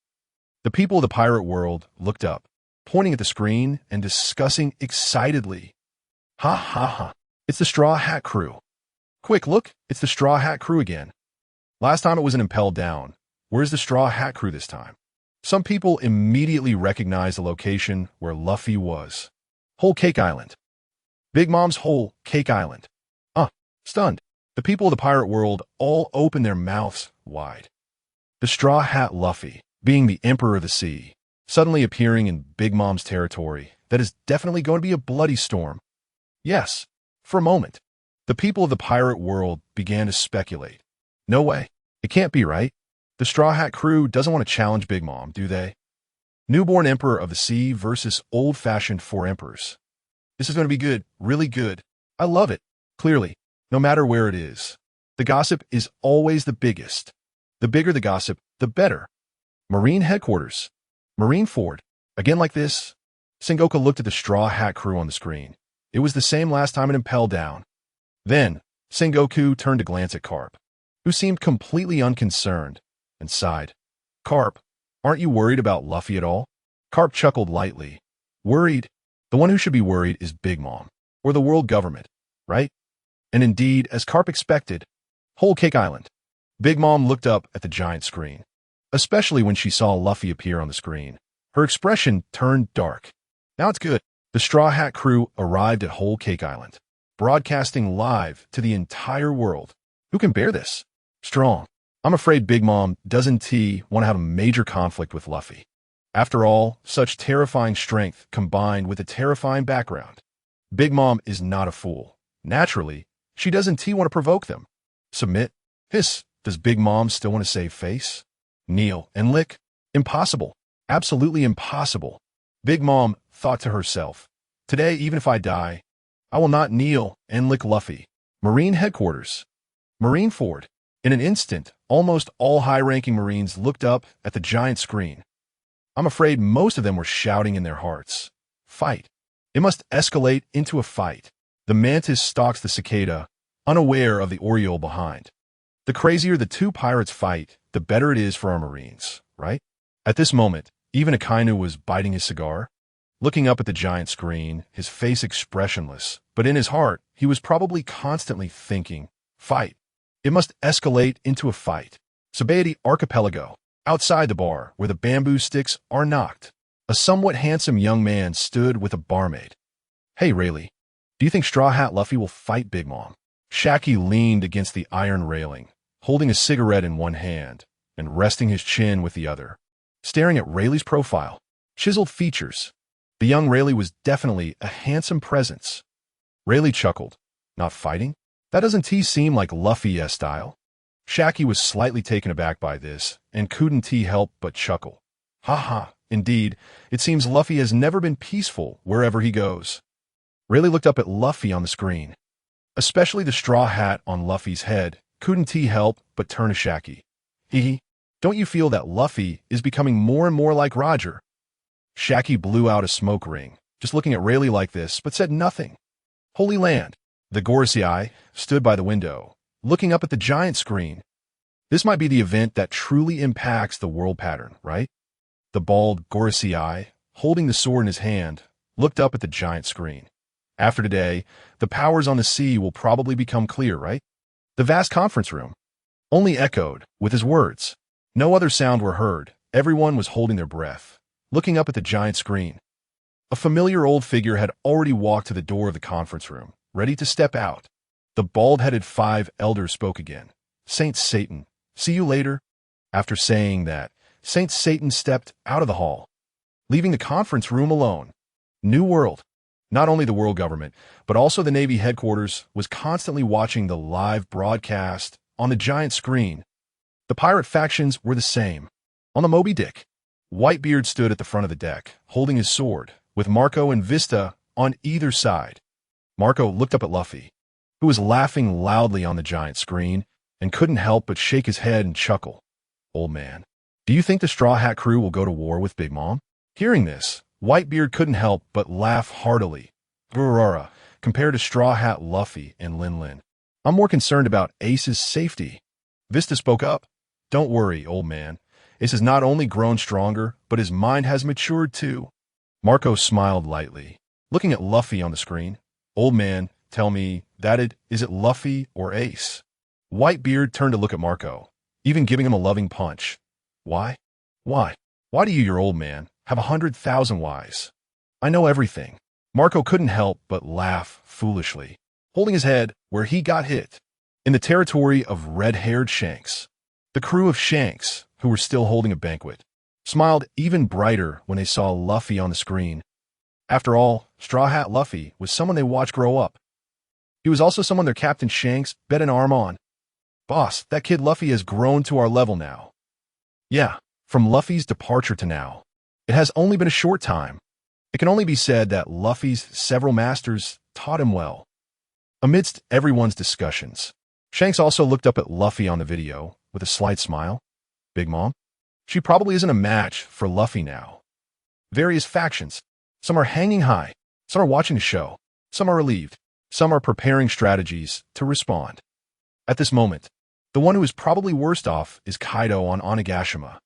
the people of the pirate world looked up, pointing at the screen and discussing excitedly. Ha ha ha. It's the Straw Hat Crew. Quick, look, it's the Straw Hat Crew again. Last time it was an Impel Down. Where's the Straw Hat Crew this time? Some people immediately recognized the location where Luffy was. Whole Cake Island. Big Mom's Whole Cake Island. Stunned. The people of the pirate world all opened their mouths wide. The Straw Hat Luffy, being the Emperor of the Sea, suddenly appearing in Big Mom's territory, that is definitely going to be a bloody storm. Yes, for a moment, the people of the pirate world began to speculate. No way. It can't be right. The Straw Hat Crew doesn't want to challenge Big Mom, do they? Newborn Emperor of the Sea versus old-fashioned 4 emperors. This is going to be good, really good. I love it. Clearly, no matter where it is, the gossip is always the biggest. The bigger the gossip, the better. Marine headquarters. Marineford. Again like this. Sengoku looked at the Straw Hat Crew on the screen. It was the same last time it impelled down. Then, Sengoku turned to glance at Carp, who seemed completely unconcerned, and sighed. Carp, aren't you worried about Luffy at all? Carp chuckled lightly. Worried? The one who should be worried is Big Mom, or the world government, right? And indeed, as Carp expected, Whole Cake Island. Big Mom looked up at the giant screen, especially when she saw Luffy appear on the screen. Her expression turned dark. Now it's good. The Straw Hat Crew arrived at Whole Cake Island, broadcasting live to the entire world. Who can bear this? Strong. I'm afraid Big Mom doesn't want to have a major conflict with Luffy. After all, such terrifying strength combined with a terrifying background. Big Mom is not a fool. Naturally, she doesn't want to provoke them. Submit. Hiss. Does Big Mom still want to save face? Kneel and lick? Impossible. Absolutely impossible. Big Mom thought to herself, today, even if I die, I will not kneel and lick Luffy. Marine headquarters. Marineford. In an instant, almost all high-ranking Marines looked up at the giant screen. I'm afraid most of them were shouting in their hearts. Fight. It must escalate into a fight. The mantis stalks the cicada, unaware of the Oriole behind. The crazier the 2 pirates fight, the better it is for our Marines, right? At this moment, even Akainu was biting his cigar, looking up at the giant screen, his face expressionless, But in his heart, he was probably constantly thinking, fight. It must escalate into a fight. Sabaody Archipelago. Outside the bar, where the bamboo sticks are knocked, a somewhat handsome young man stood with a barmaid. Hey, Rayleigh, do you think Straw Hat Luffy will fight Big Mom? Shaki leaned against the iron railing, holding a cigarette in one hand and resting his chin with the other, staring at Rayleigh's profile. Chiseled features. The young Rayleigh was definitely a handsome presence. Rayleigh chuckled. Not fighting? That doesn't seem like Luffy-esque style. Shaki was slightly taken aback by this and couldn't help but chuckle. Ha, indeed, it seems Luffy has never been peaceful wherever he goes. Rayleigh looked up at Luffy on the screen. Especially the straw hat on Luffy's head couldn't help but turn to Shaki. Don't you feel that Luffy is becoming more and more like Roger? Shaki blew out a smoke ring, just looking at Rayleigh like this, but said nothing. Holy Land. The Gorosei stood by the window, looking up at the giant screen. This might be the event that truly impacts the world pattern, right? The bald Gorosei, holding the sword in his hand, looked up at the giant screen. After today, the powers on the sea will probably become clear, right? The vast conference room only echoed with his words. No other sound were heard. Everyone was holding their breath, looking up at the giant screen. A familiar old figure had already walked to the door of the conference room, ready to step out. The bald-headed five elders spoke again. Saint Satan, see you later. After saying that, Saint Satan stepped out of the hall, leaving the conference room alone. New World. Not only the world government, but also the Navy headquarters was constantly watching the live broadcast on the giant screen. The pirate factions were the same. On the Moby Dick, Whitebeard stood at the front of the deck, holding his sword, with Marco and Vista on either side. Marco looked up at Luffy, who was laughing loudly on the giant screen, and couldn't help but shake his head and chuckle. Old man, do you think the Straw Hat crew will go to war with Big Mom? Hearing this, Whitebeard couldn't help but laugh heartily. Burara, compared to Straw Hat Luffy and Lin Lin, I'm more concerned about Ace's safety. Vista spoke up. Don't worry, old man. Ace has not only grown stronger, but his mind has matured too. Marco smiled lightly, looking at Luffy on the screen. Old man, tell me, is it Luffy or Ace? Whitebeard turned to look at Marco, even giving him a loving punch. Why? Why do you, your old man, have 100,000 whys? I know everything. Marco couldn't help but laugh foolishly, holding his head where he got hit. In the territory of red-haired Shanks, the crew of Shanks, who were still holding a banquet, smiled even brighter when they saw Luffy on the screen. After all, Straw Hat Luffy was someone they watched grow up. He was also someone their Captain Shanks bet an arm on. Boss, that kid Luffy has grown to our level now. Yeah, from Luffy's departure to now, it has only been a short time. It can only be said that Luffy's several masters taught him well. Amidst everyone's discussions, Shanks also looked up at Luffy on the video with a slight smile. Big Mom? She probably isn't a match for Luffy now. Various factions. Some are hanging high. Some are watching the show. Some are relieved. Some are preparing strategies to respond. At this moment, the one who is probably worst off is Kaido on Onigashima.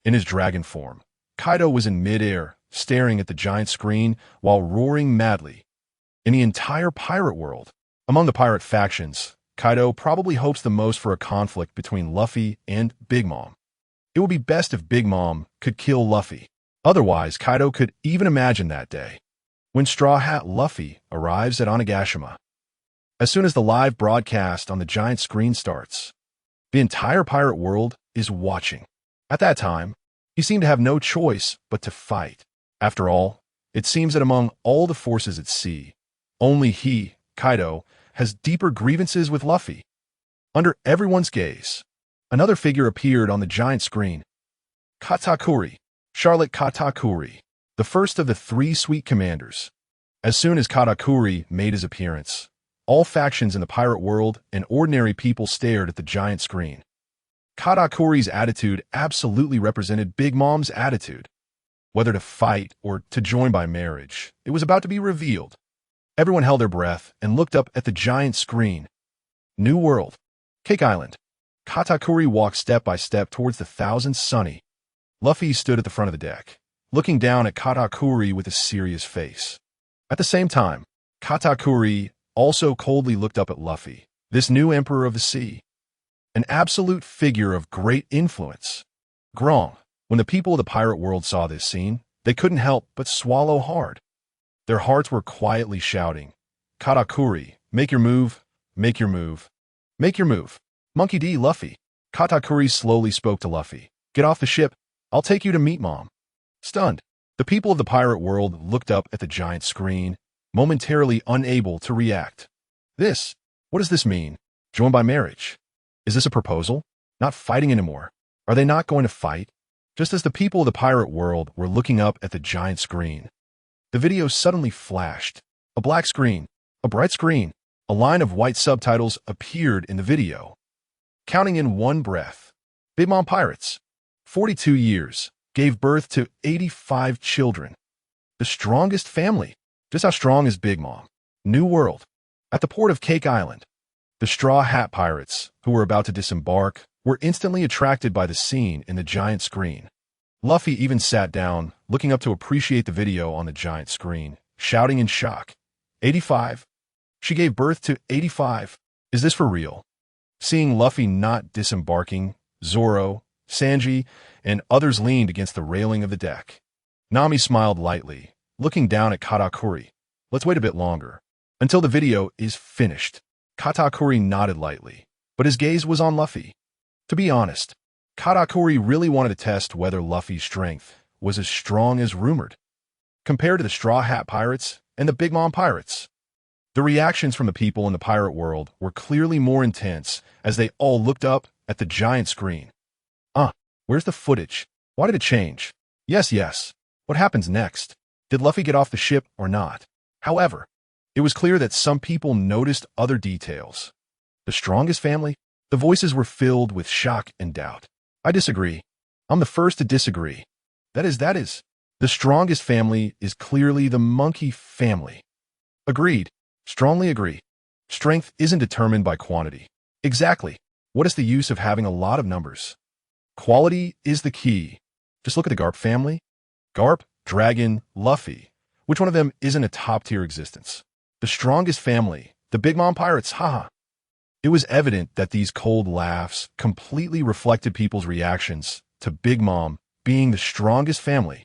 In his dragon form, Kaido was in midair, staring at the giant screen while roaring madly. In the entire pirate world, among the pirate factions, Kaido probably hopes the most for a conflict between Luffy and Big Mom. It would be best if Big Mom could kill Luffy. Otherwise, Kaido could even imagine that day, when Straw Hat Luffy arrives at Onigashima. As soon as the live broadcast on the giant screen starts, the entire pirate world is watching. At that time, he seemed to have no choice but to fight. After all, it seems that among all the forces at sea, only he, Kaido, has deeper grievances with Luffy. Under everyone's gaze, another figure appeared on the giant screen. Katakuri, Charlotte Katakuri, the first of the three Sweet Commanders. As soon as Katakuri made his appearance, all factions in the pirate world and ordinary people stared at the giant screen. Katakuri's attitude absolutely represented Big Mom's attitude. Whether to fight or to join by marriage, it was about to be revealed. Everyone held their breath and looked up at the giant screen. New World. Cake Island. Katakuri walked step by step towards the Thousand Sunny. Luffy stood at the front of the deck, looking down at Katakuri with a serious face. At the same time, Katakuri also coldly looked up at Luffy, this new emperor of the sea, an absolute figure of great influence. Grong, when the people of the pirate world saw this scene, they couldn't help but swallow hard. Their hearts were quietly shouting, Katakuri, make your move, make your move, make your move. Monkey D. Luffy. Katakuri slowly spoke to Luffy. Get off the ship, I'll take you to meet Mom. Stunned, the people of the pirate world looked up at the giant screen, momentarily unable to react. What does this mean? Joined by marriage? Is this a proposal? Not fighting anymore? Are they not going to fight? Just as the people of the pirate world were looking up at the giant screen, the video suddenly flashed. A black screen, a bright screen, a line of white subtitles appeared in the video. Counting in one breath, Big Mom Pirates, 42 years, gave birth to 85 children. The strongest family. Just how strong is Big Mom? New World. At the port of Cake Island, the Straw Hat Pirates, who were about to disembark, were instantly attracted by the scene in the giant screen. Luffy even sat down, looking up to appreciate the video on the giant screen, shouting in shock. 85? She gave birth to 85. Is this for real? Seeing Luffy not disembarking, Zoro, Sanji, and others leaned against the railing of the deck. Nami smiled lightly, looking down at Katakuri. Let's wait a bit longer, until the video is finished. Katakuri nodded lightly, but his gaze was on Luffy. To be honest, Katakuri really wanted to test whether Luffy's strength was as strong as rumored. Compared to the Straw Hat Pirates and the Big Mom Pirates, the reactions from the people in the pirate world were clearly more intense as they all looked up at the giant screen. Where's the footage? Why did it change? Yes. What happens next? Did Luffy get off the ship or not? However, it was clear that some people noticed other details. The strongest family? The voices were filled with shock and doubt. I disagree. I'm the first to disagree. That is, the strongest family is clearly the monkey family. Agreed. Strongly agree. Strength isn't determined by quantity. Exactly. What is the use of having a lot of numbers? Quality is the key. Just look at the Garp family. Garp, Dragon, Luffy. Which one of them isn't a top-tier existence? The strongest family, the Big Mom Pirates, haha. It was evident that these cold laughs completely reflected people's reactions to Big Mom being the strongest family.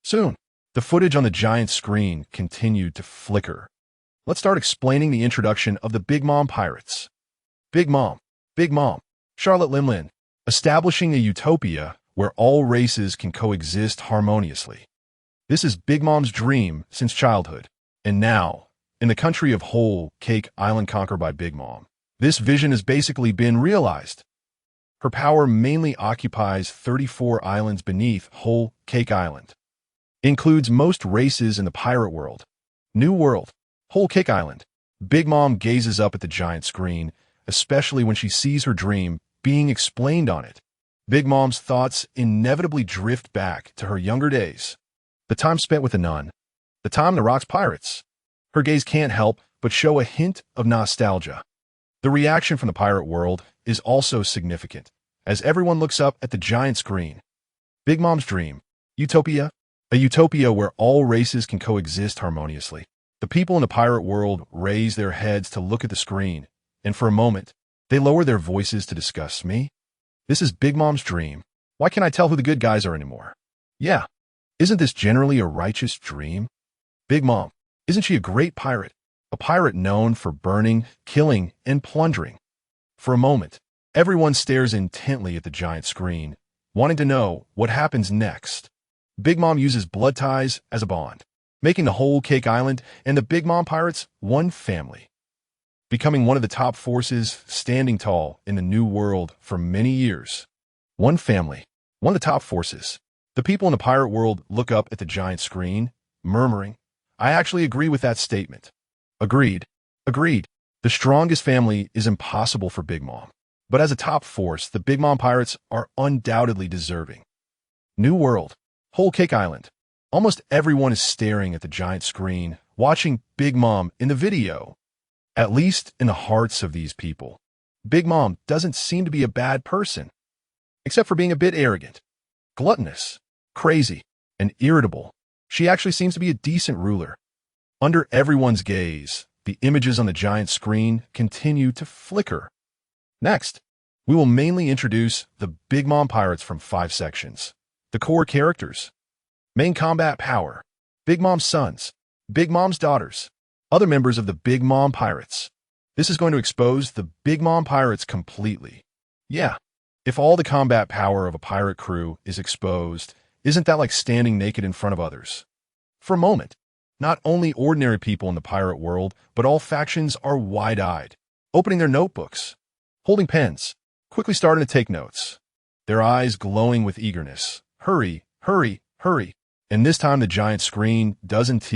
Soon, the footage on the giant screen continued to flicker. Let's start explaining the introduction of the Big Mom Pirates. Big Mom, Charlotte Limlin, establishing a utopia where all races can coexist harmoniously. This is Big Mom's dream since childhood, and now, in the country of Whole Cake Island conquered by Big Mom, this vision has basically been realized. Her power mainly occupies 34 islands beneath Whole Cake Island. Includes most races in the pirate world. New World, Whole Cake Island. Big Mom gazes up at the giant screen, especially when she sees her dream being explained on it. Big Mom's thoughts inevitably drift back to her younger days. The time spent with the nun. The time in the Rocks Pirates. Her gaze can't help but show a hint of nostalgia. The reaction from the pirate world is also significant, as everyone looks up at the giant screen. Big Mom's dream. Utopia. A utopia where all races can coexist harmoniously. The people in the pirate world raise their heads to look at the screen, and for a moment, they lower their voices to discuss me. This is Big Mom's dream. Why can't I tell who the good guys are anymore? Yeah, isn't this generally a righteous dream? Big Mom, isn't she a great pirate? A pirate known for burning, killing, and plundering. For a moment, everyone stares intently at the giant screen, wanting to know what happens next. Big Mom uses blood ties as a bond, making the Whole Cake Island and the Big Mom Pirates one family. Becoming one of the top forces standing tall in the New World for many years. One family, one of the top forces. The people in the pirate world look up at the giant screen, murmuring, I actually agree with that statement. Agreed. The strongest family is impossible for Big Mom. But as a top force, the Big Mom Pirates are undoubtedly deserving. New World, Whole Cake Island. Almost everyone is staring at the giant screen, watching Big Mom in the video. At least in the hearts of these people, Big Mom doesn't seem to be a bad person, except for being a bit arrogant, gluttonous, crazy, and irritable. She actually seems to be a decent ruler. Under everyone's gaze, the images on the giant screen continue to flicker. Next, we will mainly introduce the Big Mom Pirates from 5 sections. The core characters. Main combat power. Big Mom's sons. Big Mom's daughters. Other members of the Big Mom Pirates. This is going to expose the Big Mom Pirates completely. Yeah, if all the combat power of a pirate crew is exposed, isn't that like standing naked in front of others? For a moment, not only ordinary people in the pirate world, but all factions are wide-eyed, opening their notebooks, holding pens, quickly starting to take notes, their eyes glowing with eagerness. Hurry, hurry, hurry. And this time the giant screen doesn't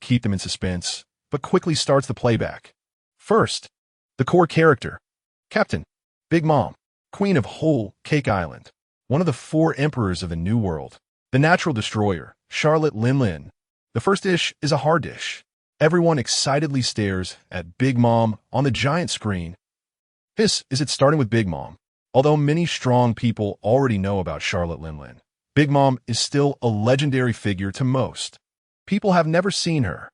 keep them in suspense, but quickly starts the playback. First, the core character. Captain, Big Mom, Queen of Whole Cake Island, one of the 4 emperors of the New World. The natural destroyer, Charlotte Lin. The first dish is a hard dish. Everyone excitedly stares at Big Mom on the giant screen. This is it starting with Big Mom. Although many strong people already know about Charlotte Lin, Big Mom is still a legendary figure to most. People have never seen her,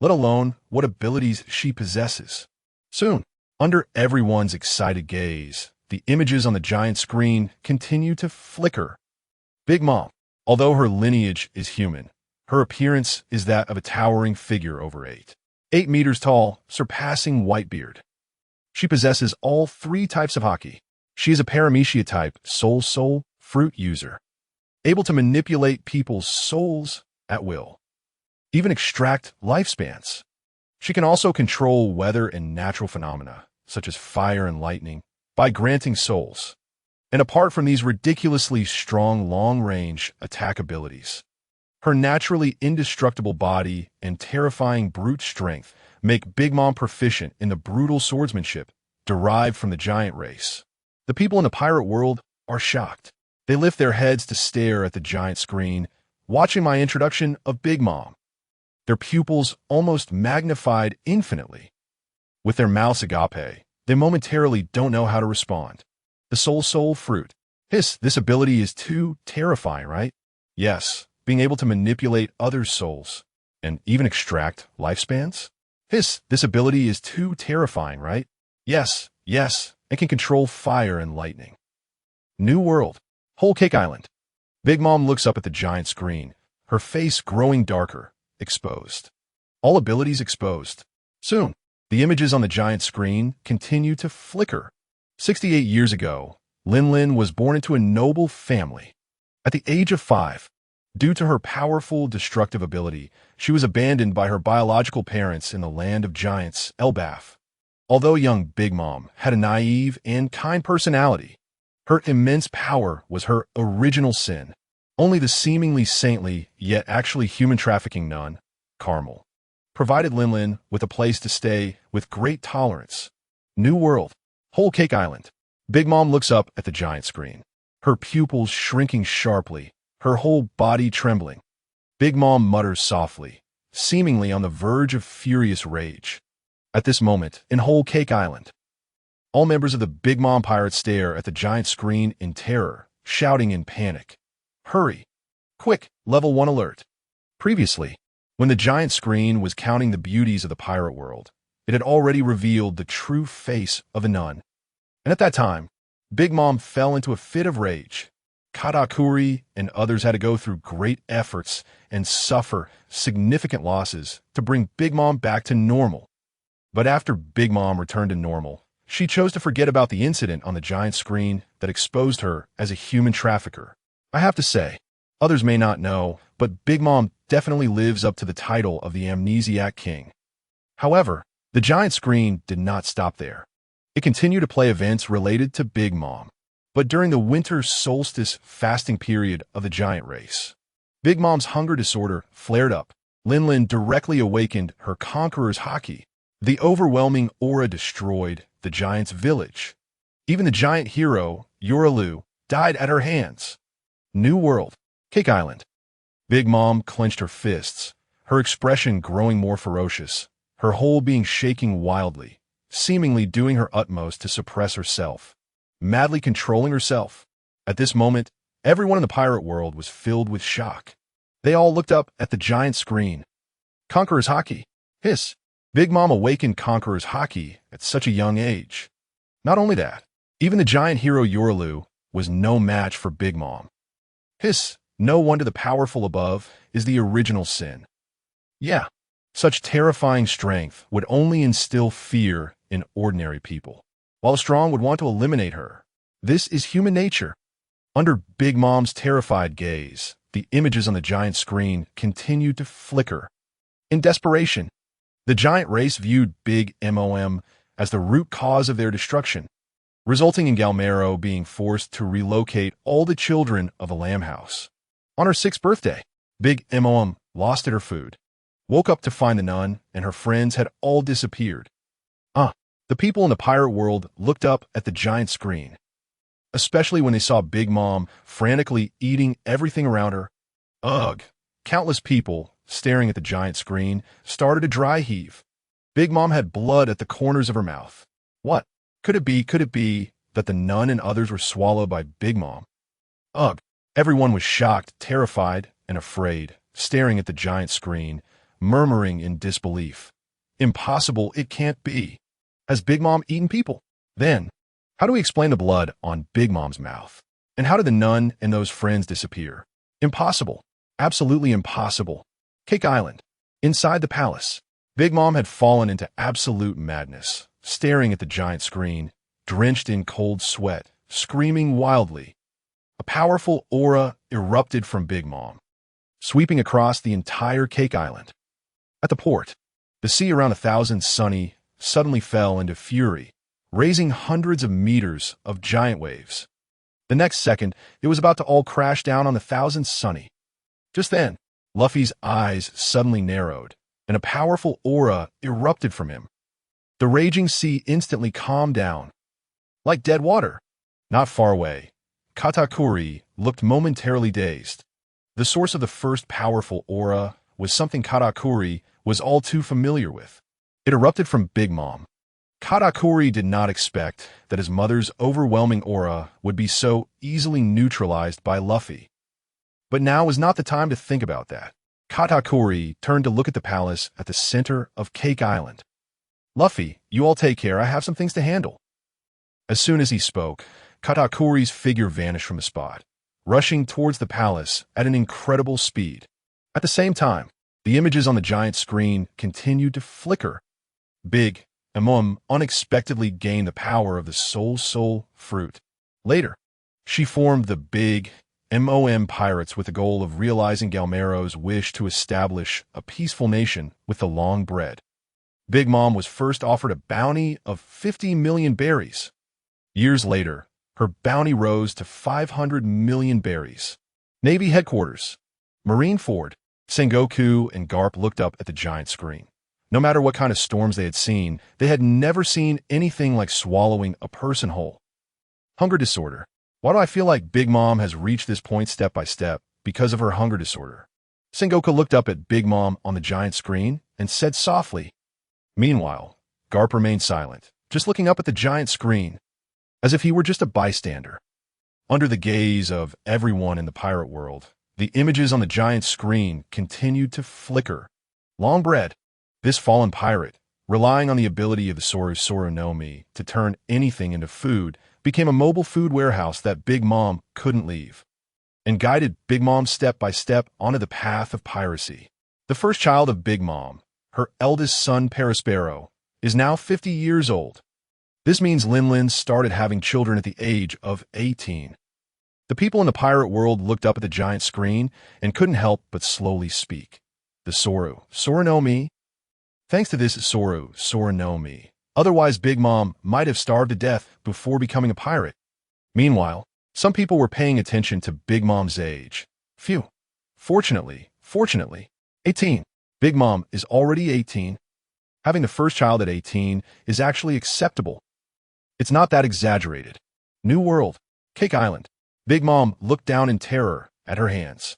let alone what abilities she possesses. Soon, under everyone's excited gaze, the images on the giant screen continue to flicker. Big Mom, although her lineage is human, her appearance is that of a towering figure over 8 meters tall, surpassing Whitebeard. She possesses all 3 types of haki. She is a paramecia type soul fruit user, able to manipulate people's souls at will, even extract lifespans. She can also control weather and natural phenomena, such as fire and lightning, by granting souls. And apart from these ridiculously strong long-range attack abilities, her naturally indestructible body and terrifying brute strength make Big Mom proficient in the brutal swordsmanship derived from the giant race. The people in the pirate world are shocked. They lift their heads to stare at the giant screen, watching my introduction of Big Mom. Their pupils almost magnified infinitely. With their mouths agape, they momentarily don't know how to respond. The soul fruit. This ability is too terrifying, right? Yes, being able to manipulate others' souls and even extract lifespans. This ability is too terrifying, right? Yes, it can control fire and lightning. New World. Whole Cake Island. Big Mom looks up at the giant screen, her face growing darker, exposed. All abilities exposed. Soon, the images on the giant screen continue to flicker. 68 years ago, Lin was born into a noble family. At the age of 5, due to her powerful destructive ability, she was abandoned by her biological parents in the land of giants, Elbaf. Although young Big Mom had a naive and kind personality, her immense power was her original sin. Only the seemingly saintly, yet actually human trafficking nun, Carmel, provided Lin with a place to stay with great tolerance. New World. Whole Cake Island. Big Mom looks up at the giant screen, her pupils shrinking sharply, her whole body trembling. Big Mom mutters softly, seemingly on the verge of furious rage. At this moment, in Whole Cake Island, all members of the Big Mom Pirates stare at the giant screen in terror, shouting in panic. Hurry! Quick, level 1 alert. Previously, when the giant screen was counting the beauties of the pirate world, it had already revealed the true face of a nun. And at that time, Big Mom fell into a fit of rage. Katakuri and others had to go through great efforts and suffer significant losses to bring Big Mom back to normal. But after Big Mom returned to normal, she chose to forget about the incident on the giant screen that exposed her as a human trafficker. I have to say, others may not know, but Big Mom definitely lives up to the title of the Amnesiac King. However, the giant screen did not stop there. It continued to play events related to Big Mom. But during the winter solstice fasting period of the giant race, Big Mom's hunger disorder flared up. Lin directly awakened her conqueror's haki. The overwhelming aura destroyed the giant's village. Even the giant hero, Yoralu, died at her hands. New World. Cake Island. Big Mom clenched her fists, her expression growing more ferocious, her whole being shaking wildly, seemingly doing her utmost to suppress herself, madly controlling herself. At this moment, everyone in the pirate world was filled with shock. They all looked up at the giant screen. Conqueror's Haki. Hiss. Big Mom awakened Conqueror's Haki at such a young age. Not only that, even the giant hero Yorelu was no match for Big Mom. Hiss. No wonder the powerful above is the original sin. Yeah, such terrifying strength would only instill fear in ordinary people, while the strong would want to eliminate her. This is human nature. Under Big Mom's terrified gaze, the images on the giant screen continued to flicker. In desperation, the giant race viewed Big Mom as the root cause of their destruction, resulting in Galmero being forced to relocate all the children of a lamb house. On her 6th birthday, Big Mom lost her food, woke up to find the nun and her friends had all disappeared. The people in the pirate world looked up at the giant screen, especially when they saw Big Mom frantically eating everything around her. Ugh! Countless people, staring at the giant screen, started to dry heave. Big Mom had blood at the corners of her mouth. What? Could it be that the nun and others were swallowed by Big Mom? Ugh! Everyone was shocked, terrified, and afraid, staring at the giant screen, murmuring in disbelief. Impossible, it can't be. Has Big Mom eaten people? Then, how do we explain the blood on Big Mom's mouth? And how did the nun and those friends disappear? Impossible. Absolutely impossible. Cake Island. Inside the palace, Big Mom had fallen into absolute madness, staring at the giant screen, drenched in cold sweat, screaming wildly. A powerful aura erupted from Big Mom, sweeping across the entire Cake Island. At the port, the sea around 1,000 Sunny suddenly fell into fury, raising hundreds of meters of giant waves. The next second, it was about to all crash down on 1,000 Sunny. Just then, Luffy's eyes suddenly narrowed, and a powerful aura erupted from him. The raging sea instantly calmed down, like dead water. Not far away, Katakuri looked momentarily dazed. The source of the first powerful aura was something Katakuri was all too familiar with. It erupted from Big Mom. Katakuri did not expect that his mother's overwhelming aura would be so easily neutralized by Luffy. But now was not the time to think about that. Katakuri turned to look at the palace at the center of Cake Island. Luffy, you all take care, I have some things to handle. As soon as he spoke, Katakuri's figure vanished from the spot, rushing towards the palace at an incredible speed. At the same time, the images on the giant screen continued to flicker. Big Mom unexpectedly gained the power of the soul fruit. Later, she formed the Big Mom Pirates with the goal of realizing Galmero's wish to establish a peaceful nation with the long bread. Big Mom was first offered a bounty of 50 million berries. Years later, her bounty rose to 500 million berries. Navy headquarters, Marineford, Sengoku and Garp looked up at the giant screen. No matter what kind of storms they had never seen anything like swallowing a person whole. Hunger disorder. Why do I feel like Big Mom has reached this point step by step because of her hunger disorder? Sengoku looked up at Big Mom on the giant screen and said softly. Meanwhile, Garp remained silent, just looking up at the giant screen, as if he were just a bystander. Under the gaze of everyone in the pirate world, the images on the giant screen continued to flicker. Long bread. This fallen pirate, relying on the ability of the Soru no Mi to turn anything into food, became a mobile food warehouse that Big Mom couldn't leave, and guided Big Mom step by step onto the path of piracy. The first child of Big Mom, her eldest son Perispero, is now 50 years old. This means Lin started having children at the age of 18. The people in the pirate world looked up at the giant screen and couldn't help but slowly speak. The Soru no Mi. Thanks to this Soru no Mi, otherwise Big Mom might have starved to death before becoming a pirate. Meanwhile, some people were paying attention to Big Mom's age. Phew. Fortunately, 18. Big Mom is already 18. Having the first child at 18 is actually acceptable. It's not that exaggerated. New World, Cake Island. Big Mom looked down in terror at her hands.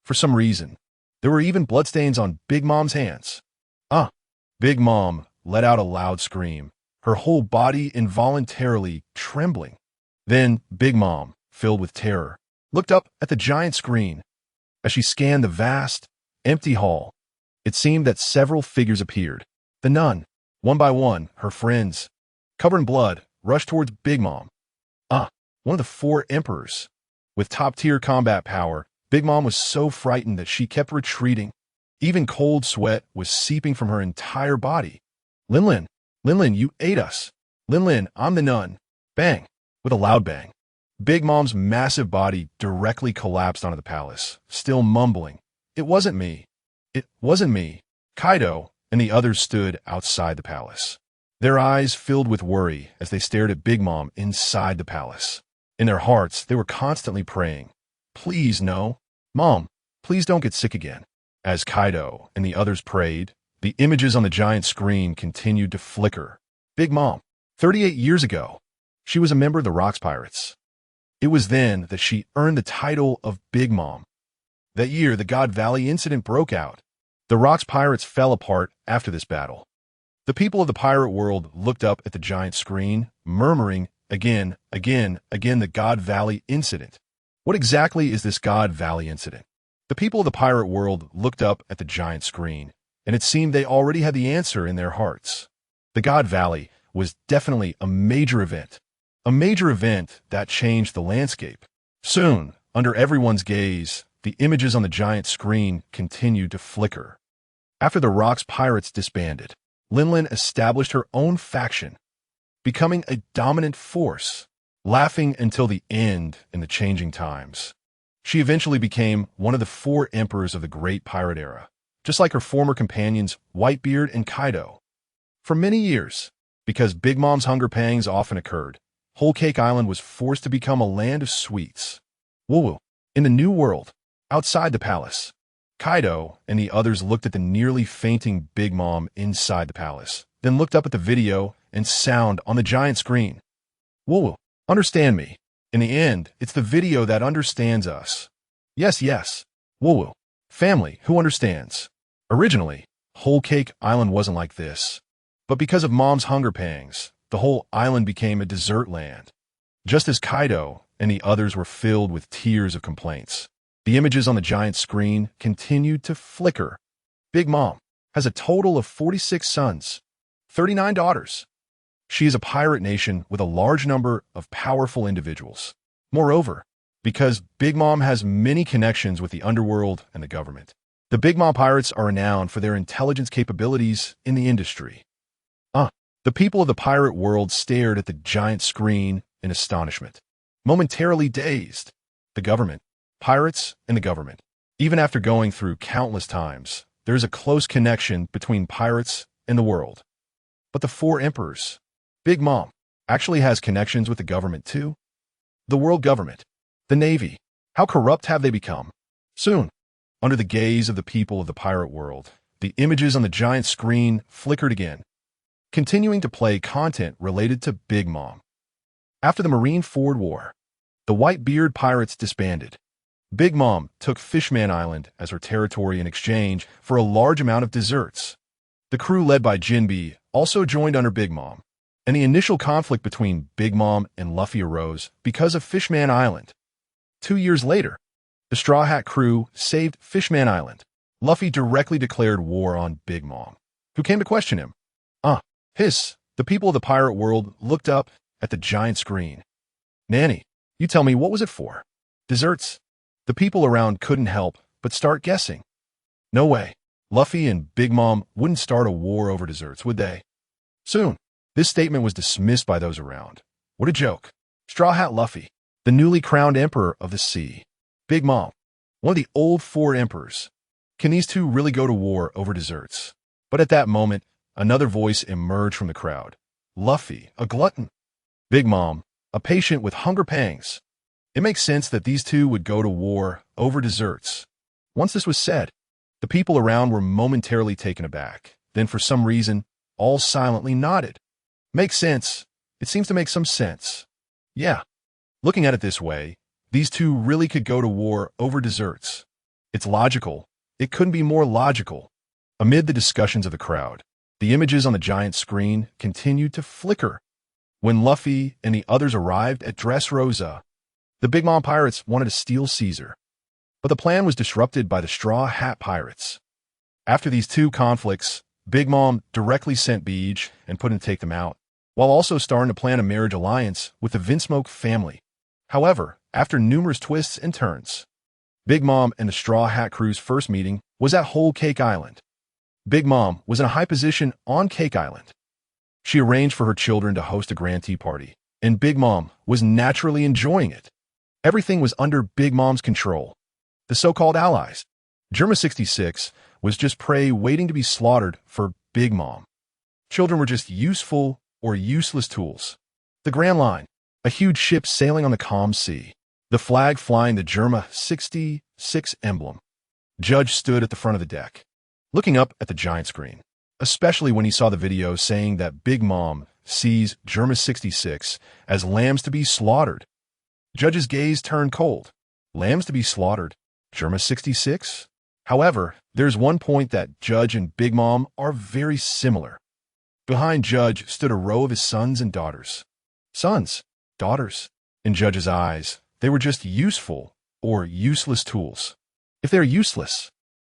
For some reason, there were even bloodstains on Big Mom's hands. Big Mom let out a loud scream, her whole body involuntarily trembling. Then Big Mom, filled with terror, looked up at the giant screen. As she scanned the vast, empty hall, It seemed that several figures appeared. The nun, one by one, her friends, covered in blood, rushed towards Big Mom. One of the 4 emperors. With top-tier combat power, Big Mom was so frightened that she kept retreating. Even cold sweat was seeping from her entire body. Lin, you ate us. Lin, I'm the nun. Bang! With a loud bang, Big Mom's massive body directly collapsed onto the palace, still mumbling, "It wasn't me. It wasn't me." Kaido and the others stood outside the palace. Their eyes filled with worry as they stared at Big Mom inside the palace. In their hearts, they were constantly praying, "Please, no. Mom, please don't get sick again." As Kaido and the others prayed, the images on the giant screen continued to flicker. Big Mom, 38 years ago, she was a member of the Rocks Pirates. It was then that she earned the title of Big Mom. That year, the God Valley incident broke out. The Rocks Pirates fell apart after this battle. The people of the pirate world looked up at the giant screen, murmuring, again, the God Valley incident. What exactly is this God Valley incident? The people of the pirate world looked up at the giant screen, and it seemed they already had the answer in their hearts. The God Valley was definitely a major event that changed the landscape. Soon, under everyone's gaze, the images on the giant screen continued to flicker. After the Rocks Pirates disbanded, Lin established her own faction, becoming a dominant force, laughing until the end in the changing times. She eventually became one of the 4 emperors of the Great Pirate Era, just like her former companions Whitebeard and Kaido. For many years, because Big Mom's hunger pangs often occurred, Whole Cake Island was forced to become a land of sweets. Woo-woo. In the New World, outside the palace, Kaido and the others looked at the nearly fainting Big Mom inside the palace, then looked up at the video and sound on the giant screen. Woo-woo. Understand me. In the end, it's the video that understands us. Yes. Woo-woo. Family who understands. Originally, Whole Cake Island wasn't like this. But because of Mom's hunger pangs, the whole island became a desert land. Just as Kaido and the others were filled with tears of complaints, the images on the giant screen continued to flicker. Big Mom has a total of 46 sons, 39 daughters. She is a pirate nation with a large number of powerful individuals. Moreover, because Big Mom has many connections with the underworld and the government, the Big Mom Pirates are renowned for their intelligence capabilities in the industry. The people of the pirate world stared at the giant screen in astonishment, momentarily dazed. The government, pirates, and the government. Even after going through countless times, there is a close connection between pirates and the world. But the 4 emperors, Big Mom, actually has connections with the government too. The world government, the Navy, how corrupt have they become? Soon, under the gaze of the people of the pirate world, the images on the giant screen flickered again, continuing to play content related to Big Mom. After the Marineford War, the Whitebeard Pirates disbanded. Big Mom took Fishman Island as her territory in exchange for a large amount of desserts. The crew led by Jinbe also joined under Big Mom, and the initial conflict between Big Mom and Luffy arose because of Fishman Island. 2 years later, the Straw Hat crew saved Fishman Island. Luffy directly declared war on Big Mom, who came to question him. The people of the pirate world looked up at the giant screen. Nanny, you tell me, what was it for? Desserts? The people around couldn't help but start guessing. No way. Luffy and Big Mom wouldn't start a war over desserts, would they? Soon, this statement was dismissed by those around. What a joke. Straw Hat Luffy, the newly crowned emperor of the sea. Big Mom, one of the old 4 emperors. Can these two really go to war over desserts? But at that moment, another voice emerged from the crowd. Luffy, a glutton. Big Mom, a patient with hunger pangs. It makes sense that these two would go to war over desserts. Once this was said, the people around were momentarily taken aback. Then for some reason, all silently nodded. Makes sense. It seems to make some sense. Yeah. Looking at it this way, these two really could go to war over desserts. It's logical. It couldn't be more logical. Amid the discussions of the crowd, the images on the giant screen continued to flicker. When Luffy and the others arrived at Dressrosa, the Big Mom Pirates wanted to steal Caesar. But the plan was disrupted by the Straw Hat Pirates. After these two conflicts, Big Mom directly sent Beej and put him to take them out, while also starting to plan a marriage alliance with the Vinsmoke family. However, after numerous twists and turns, Big Mom and the Straw Hat Crew's first meeting was at Whole Cake Island. Big Mom was in a high position on Cake Island. She arranged for her children to host a grand tea party, and Big Mom was naturally enjoying it. Everything was under Big Mom's control. The so-called allies. Germa 66 was just prey waiting to be slaughtered for Big Mom. Children were just useful or useless tools. The Grand Line, a huge ship sailing on the calm sea. The flag flying the Germa 66 emblem. Judge stood at the front of the deck, looking up at the giant screen, especially when he saw the video saying that Big Mom sees Germa 66 as lambs to be slaughtered. Judge's gaze turned cold. Lambs to be slaughtered? Germa 66? However, there's one point that Judge and Big Mom are very similar. Behind Judge stood a row of his sons and daughters. Sons, daughters. In Judge's eyes, they were just useful or useless tools. If they're useless,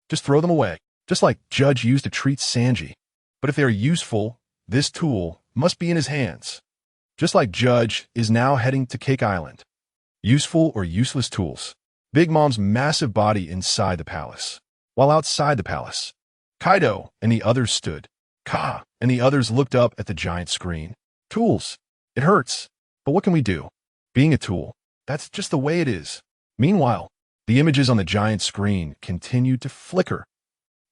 just throw them away, just like Judge used to treat Sanji. But if they're useful, this tool must be in his hands. Just like Judge is now heading to Cake Island. Useful or useless tools. Big Mom's massive body inside the palace. While outside the palace, Kaido and the others stood. Ka and the others looked up at the giant screen. Tools. It hurts. But what can we do? Being a tool, that's just the way it is. Meanwhile, the images on the giant screen continued to flicker.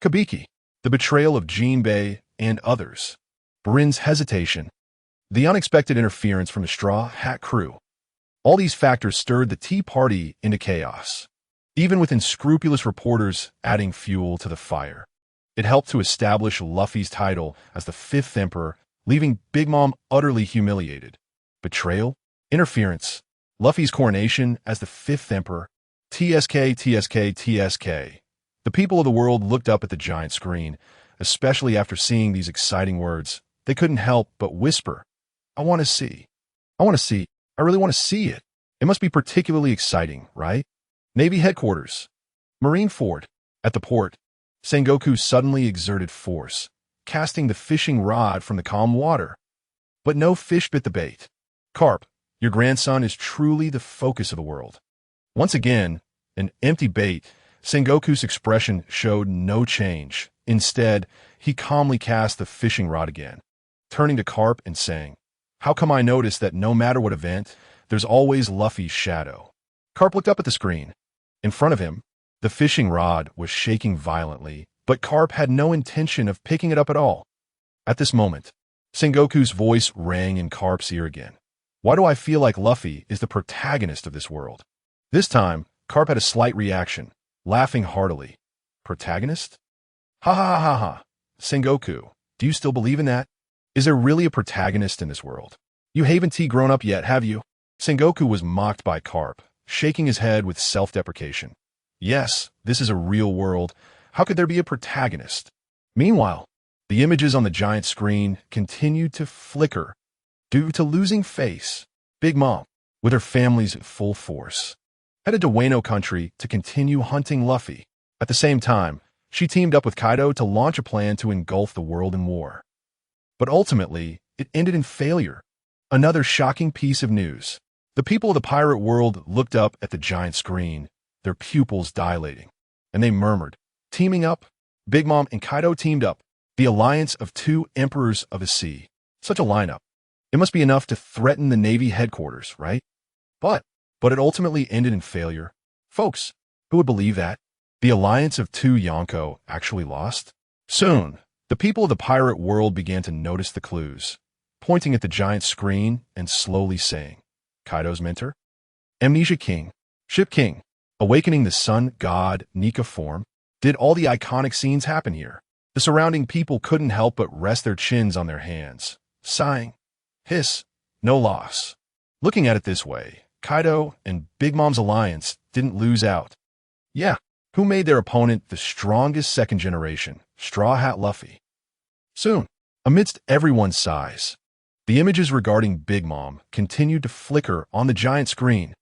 Kabiki, the betrayal of Jinbei and others. Brin's hesitation. The unexpected interference from the Straw Hat Crew. All these factors stirred the tea party into chaos. Even with unscrupulous reporters adding fuel to the fire. It helped to establish Luffy's title as the 5th Emperor, leaving Big Mom utterly humiliated. Betrayal? Interference. Luffy's coronation as the 5th Emperor. TSK, TSK, TSK. The people of the world looked up at the giant screen, especially after seeing these exciting words. They couldn't help but whisper, I want to see. I want to see. I really want to see it. It must be particularly exciting, right? Navy headquarters. Marine Ford. At the port, Sengoku suddenly exerted force, casting the fishing rod from the calm water. But no fish bit the bait. Carp, your grandson is truly the focus of the world. Once again, an empty bait, Sengoku's expression showed no change. Instead, he calmly cast the fishing rod again, turning to Carp and saying, How come I noticed that no matter what event, there's always Luffy's shadow? Carp looked up at the screen. In front of him, the fishing rod was shaking violently, but Carp had no intention of picking it up at all. At this moment, Sengoku's voice rang in Carp's ear again. Why do I feel like Luffy is the protagonist of this world? This time, Carp had a slight reaction, laughing heartily. Protagonist? Ha ha ha ha ha. Sengoku, do you still believe in that? Is there really a protagonist in this world? You haven't grown up yet, have you? Sengoku was mocked by Carp, shaking his head with self-deprecation. Yes, this is a real world. How could there be a protagonist? Meanwhile, the images on the giant screen continued to flicker. Due to losing face, Big Mom, with her family's full force, headed to Wano country to continue hunting Luffy. At the same time, she teamed up with Kaido to launch a plan to engulf the world in war. But ultimately, it ended in failure. Another shocking piece of news. The people of the pirate world looked up at the giant screen, their pupils dilating, and they murmured, teaming up. Big Mom and Kaido teamed up, the alliance of 2 emperors of the sea. Such a lineup. It must be enough to threaten the Navy headquarters, right? But it ultimately ended in failure. Folks, who would believe that? The alliance of 2 Yonko actually lost? Soon, the people of the pirate world began to notice the clues, pointing at the giant screen and slowly saying, Kaido's mentor? Amnesia King, Ship King, awakening the sun god Nika form? Did all the iconic scenes happen here? The surrounding people couldn't help but rest their chins on their hands, sighing. Hiss, no loss. Looking at it this way, Kaido and Big Mom's alliance didn't lose out. Yeah, who made their opponent the strongest second generation, Straw Hat Luffy? Soon, amidst everyone's sighs, the images regarding Big Mom continued to flicker on the giant screen.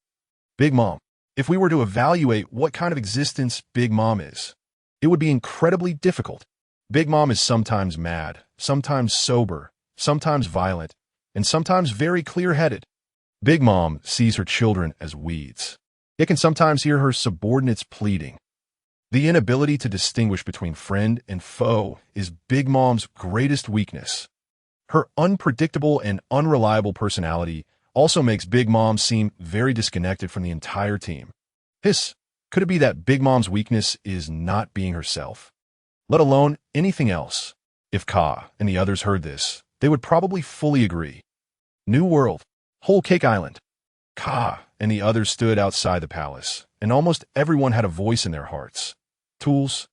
Big Mom. If we were to evaluate what kind of existence Big Mom is, it It would be incredibly difficult. Big Mom is sometimes mad, sometimes sober, sometimes violent, and sometimes very clear-headed. Big Mom sees her children as weeds. It can sometimes hear her subordinates pleading. The inability to distinguish between friend and foe is Big Mom's greatest weakness. Her unpredictable and unreliable personality also makes Big Mom seem very disconnected from the entire team. Could it be that Big Mom's weakness is not being herself? Let alone anything else. If Ka and the others heard this, they would probably fully agree. New World, Whole Cake Island. Ka and the others stood outside the palace, and almost everyone had a voice in their hearts. Tools?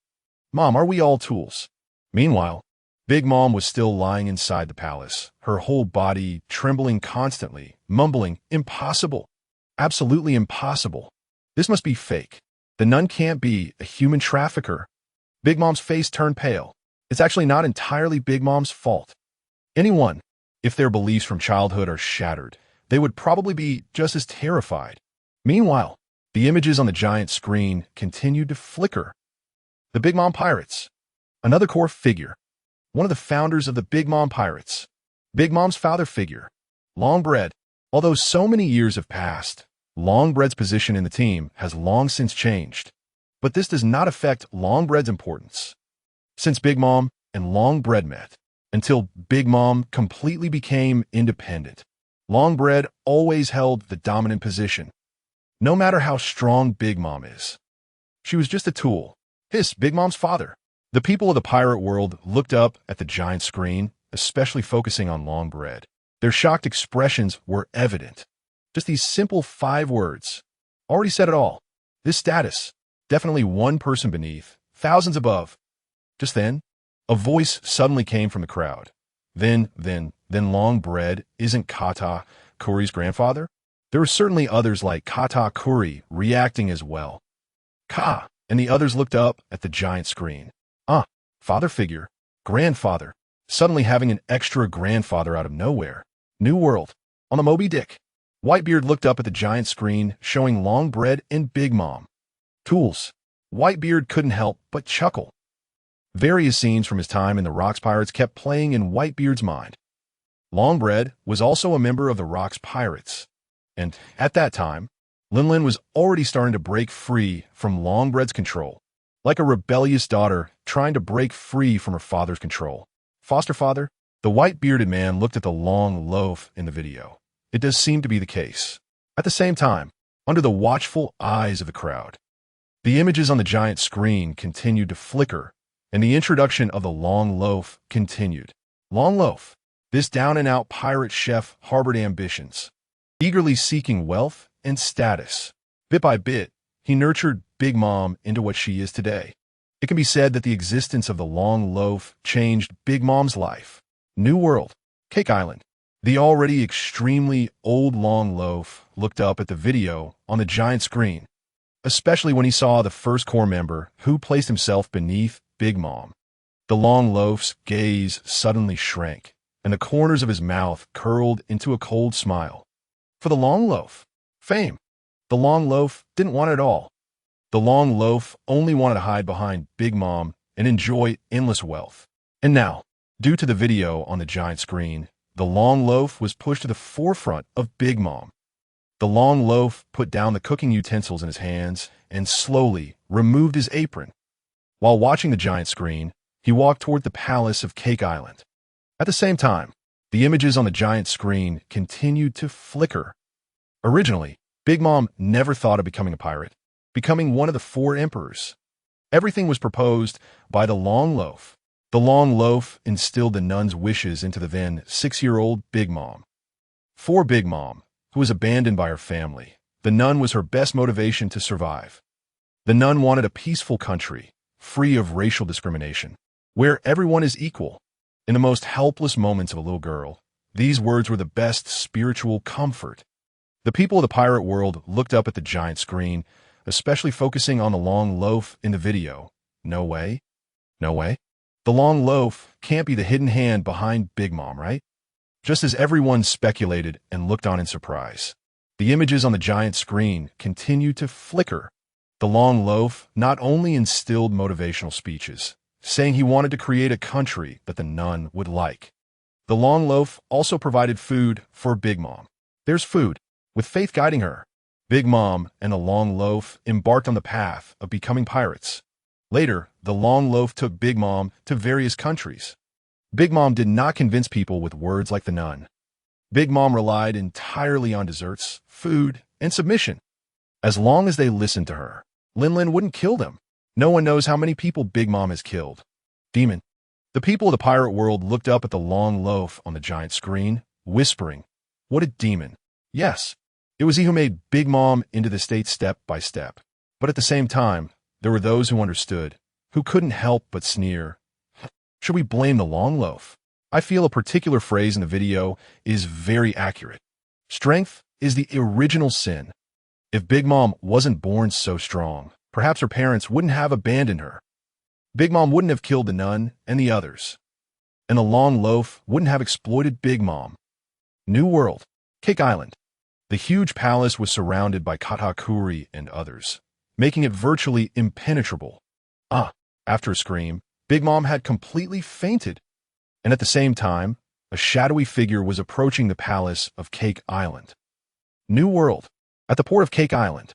Mom, are we all tools? Meanwhile, Big Mom was still lying inside the palace, her whole body trembling constantly, mumbling, "Impossible. Absolutely impossible. This must be fake. The nun can't be a human trafficker." Big Mom's face turned pale. It's actually not entirely Big Mom's fault. Anyone, if their beliefs from childhood are shattered, they would probably be just as terrified. Meanwhile, the images on the giant screen continued to flicker. The Big Mom Pirates. Another core figure. One of the founders of the Big Mom Pirates. Big Mom's father figure. Longbread. Although so many years have passed, Longbread's position in the team has long since changed. But this does not affect Longbread's importance. Since Big Mom and Longbread met, until Big Mom completely became independent, Longbread always held the dominant position. No matter how strong Big Mom is, she was just a tool. Big Mom's father. The people of the pirate world looked up at the giant screen, especially focusing on Longbread. Their shocked expressions were evident. Just these simple 5 words already said it all. This status, definitely one person beneath, thousands above. Just then, a voice suddenly came from the crowd. Then Longbread isn't Kata Kuri's grandfather? There were certainly others like Kata Kuri reacting as well. Ka and the others looked up at the giant screen. Father figure, grandfather, suddenly having an extra grandfather out of nowhere. New World, on the Moby Dick. Whitebeard looked up at the giant screen, showing Longbread and Big Mom. Tools. Whitebeard couldn't help but chuckle. Various scenes from his time in the Rocks Pirates kept playing in Whitebeard's mind. Longbread was also a member of the Rocks Pirates, and at that time, Linlin was already starting to break free from Longbread's control, like a rebellious daughter trying to break free from her father's control. Foster father? The white-bearded man looked at the long loaf in the video. It does seem to be the case. At the same time, under the watchful eyes of the crowd, the images on the giant screen continued to flicker, and the introduction of the long loaf continued. Long Loaf, this down-and-out pirate chef harbored ambitions, eagerly seeking wealth and status. Bit by bit, he nurtured Big Mom into what she is today. It can be said that the existence of the Long Loaf changed Big Mom's life. New World, Cake Island. The already extremely old Long Loaf looked up at the video on the giant screen, especially when he saw the first core member who placed himself beneath Big Mom. The Long Loaf's gaze suddenly shrank, and the corners of his mouth curled into a cold smile. For the Long Loaf, fame. The Long Loaf didn't want it all. The Long Loaf only wanted to hide behind Big Mom and enjoy endless wealth. And now, due to the video on the giant screen, the Long Loaf was pushed to the forefront of Big Mom. The Long Loaf put down the cooking utensils in his hands and slowly removed his apron. While watching the giant screen, he walked toward the palace of Cake Island. At the same time, the images on the giant screen continued to flicker. Originally, Big Mom never thought of becoming a pirate, becoming one of the 4 emperors. Everything was proposed by the Long Loaf. The Long Loaf instilled the nun's wishes into the then 6-year-old Big Mom. For Big Mom, who was abandoned by her family, the nun was her best motivation to survive. The nun wanted a peaceful country, free of racial discrimination, where everyone is equal. In the most helpless moments of a little girl, these words were the best spiritual comfort. The people of the pirate world looked up at the giant screen, especially focusing on the Long Loaf in the video. No way. No way. The Long Loaf can't be the hidden hand behind Big Mom, right? Just as everyone speculated and looked on in surprise, the images on the giant screen continued to flicker. The long loaf not only instilled motivational speeches, saying he wanted to create a country that the Nun would like. The long loaf also provided food for Big Mom. There's food, with Faith guiding her. Big Mom and the long loaf embarked on the path of becoming pirates. Later, the long loaf took Big Mom to various countries. Big Mom did not convince people with words like the Nun. Big Mom relied entirely on desserts, food, and submission. As long as they listened to her, Lin wouldn't kill them. No one knows how many people Big Mom has killed. Demon. The people of the pirate world looked up at the long loaf on the giant screen, whispering, "What a demon." Yes, it was he who made Big Mom into the state step by step. But at the same time, there were those who understood, who couldn't help but sneer. Should we blame the long loaf? I feel a particular phrase in the video is very accurate. Strength is the original sin. If Big Mom wasn't born so strong, perhaps her parents wouldn't have abandoned her. Big Mom wouldn't have killed the Nun and the others. And the long loaf wouldn't have exploited Big Mom. New World, Cake Island. The huge palace was surrounded by katakuri and others, making it virtually impenetrable. After a scream, Big Mom had completely fainted. And at the same time, a shadowy figure was approaching the palace of Cake Island. New World, at the port of Cake Island.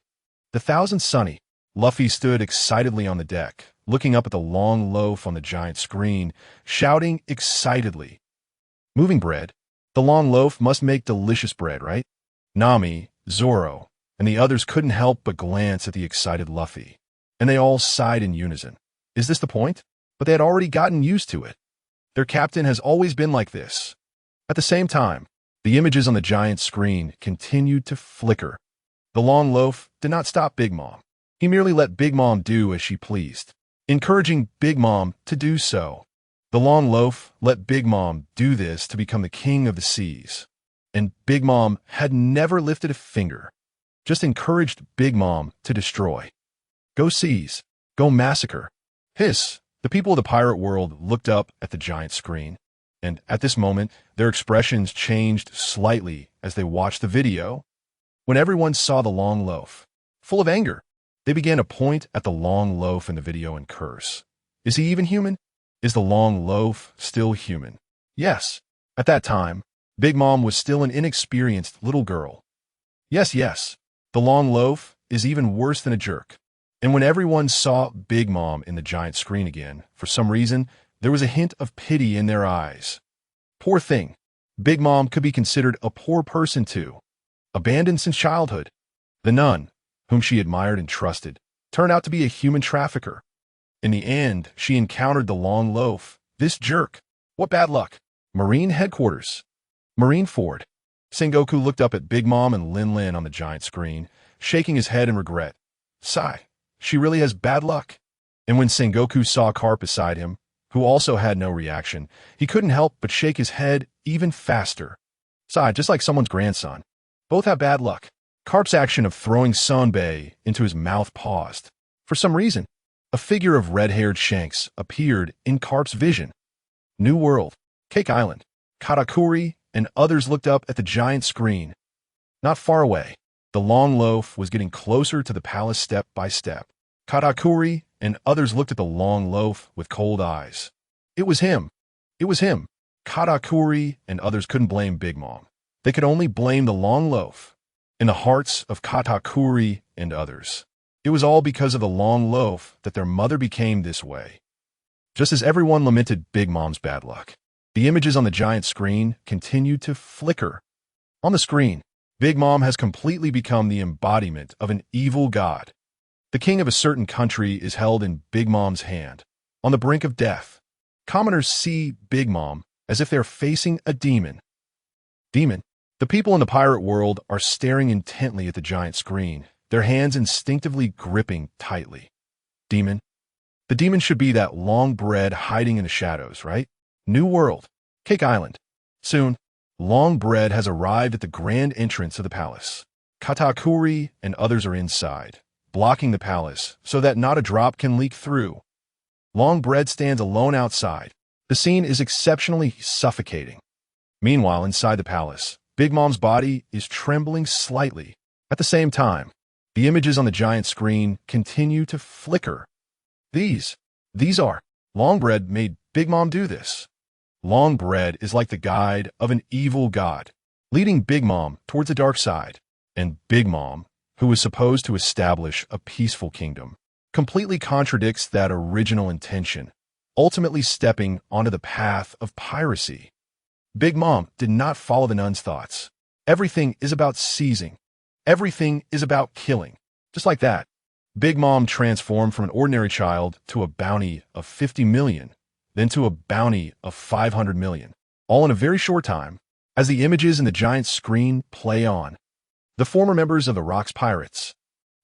The Thousand Sunny. Luffy stood excitedly on the deck, looking up at the long loaf on the giant screen, shouting excitedly. Moving bread. The long loaf must make delicious bread, right? Nami, Zoro, and the others couldn't help but glance at the excited Luffy. And they all sighed in unison. Is this the point? But they had already gotten used to it. Their captain has always been like this. At the same time, the images on the giant screen continued to flicker. The long loaf did not stop Big Mom. He merely let Big Mom do as she pleased, encouraging Big Mom to do so. The long loaf let Big Mom do this to become the king of the seas. And Big Mom had never lifted a finger, just encouraged Big Mom to destroy. Go seize, go massacre. Hiss. The people of the pirate world looked up at the giant screen, and at this moment, their expressions changed slightly as they watched the video. When everyone saw the long loaf, full of anger, they began to point at the long loaf in the video and curse. Is he even human? Is the long loaf still human? Yes. At that time, Big Mom was still an inexperienced little girl. Yes, the long loaf is even worse than a jerk. And when everyone saw Big Mom in the giant screen again, for some reason, there was a hint of pity in their eyes. Poor thing. Big Mom could be considered a poor person too. Abandoned since childhood. The Nun, whom she admired and trusted, turned out to be a human trafficker. In the end, she encountered the long loaf. This jerk. What bad luck. Marine headquarters. Marine Ford. Sengoku looked up at Big Mom and Lin on the giant screen, shaking his head in regret. Sigh. She really has bad luck. And when Sengoku saw Carp beside him, who also had no reaction, he couldn't help but shake his head even faster. Sigh, just like someone's grandson. Both have bad luck. Carp's action of throwing Sonbei into his mouth paused. For some reason, a figure of red-haired Shanks appeared in Carp's vision. New World, Cake Island, Katakuri, and others looked up at the giant screen. Not far away, the long loaf was getting closer to the palace step by step. Katakuri and others looked at the long loaf with cold eyes. It was him. It was him. Katakuri and others couldn't blame Big Mom. They could only blame the long loaf. In the hearts of Katakuri and others, it was all because of the long loaf that their mother became this way. Just as everyone lamented Big Mom's bad luck, the images on the giant screen continued to flicker. On the screen, Big Mom has completely become the embodiment of an evil god. The king of a certain country is held in Big Mom's hand, on the brink of death. Commoners see Big Mom as if they're facing a demon. Demon. The people in the pirate world are staring intently at the giant screen, their hands instinctively gripping tightly. Demon. The demon should be that long bread hiding in the shadows, right? New World, Cake Island. Soon, Long Bread has arrived at the grand entrance of the palace. Katakuri and others are inside, blocking the palace so that not a drop can leak through. Long Bread stands alone outside. The scene is exceptionally suffocating. Meanwhile, inside the palace, Big Mom's body is trembling slightly. At the same time, The images on the giant screen continue to flicker. These are. Longbread made Big Mom do this. Longbread is like the guide of an evil god, leading Big Mom towards the dark side. And Big Mom, who was supposed to establish a peaceful kingdom, completely contradicts that original intention, ultimately stepping onto the path of piracy. Big Mom did not follow the nun's thoughts. Everything is about seizing. Everything is about killing. Just like that, Big Mom transformed from an ordinary child to a bounty of 50 million, then to a bounty of 500 million, all in a very short time. As the images in the giant screen play on, the former members of the Rocks Pirates,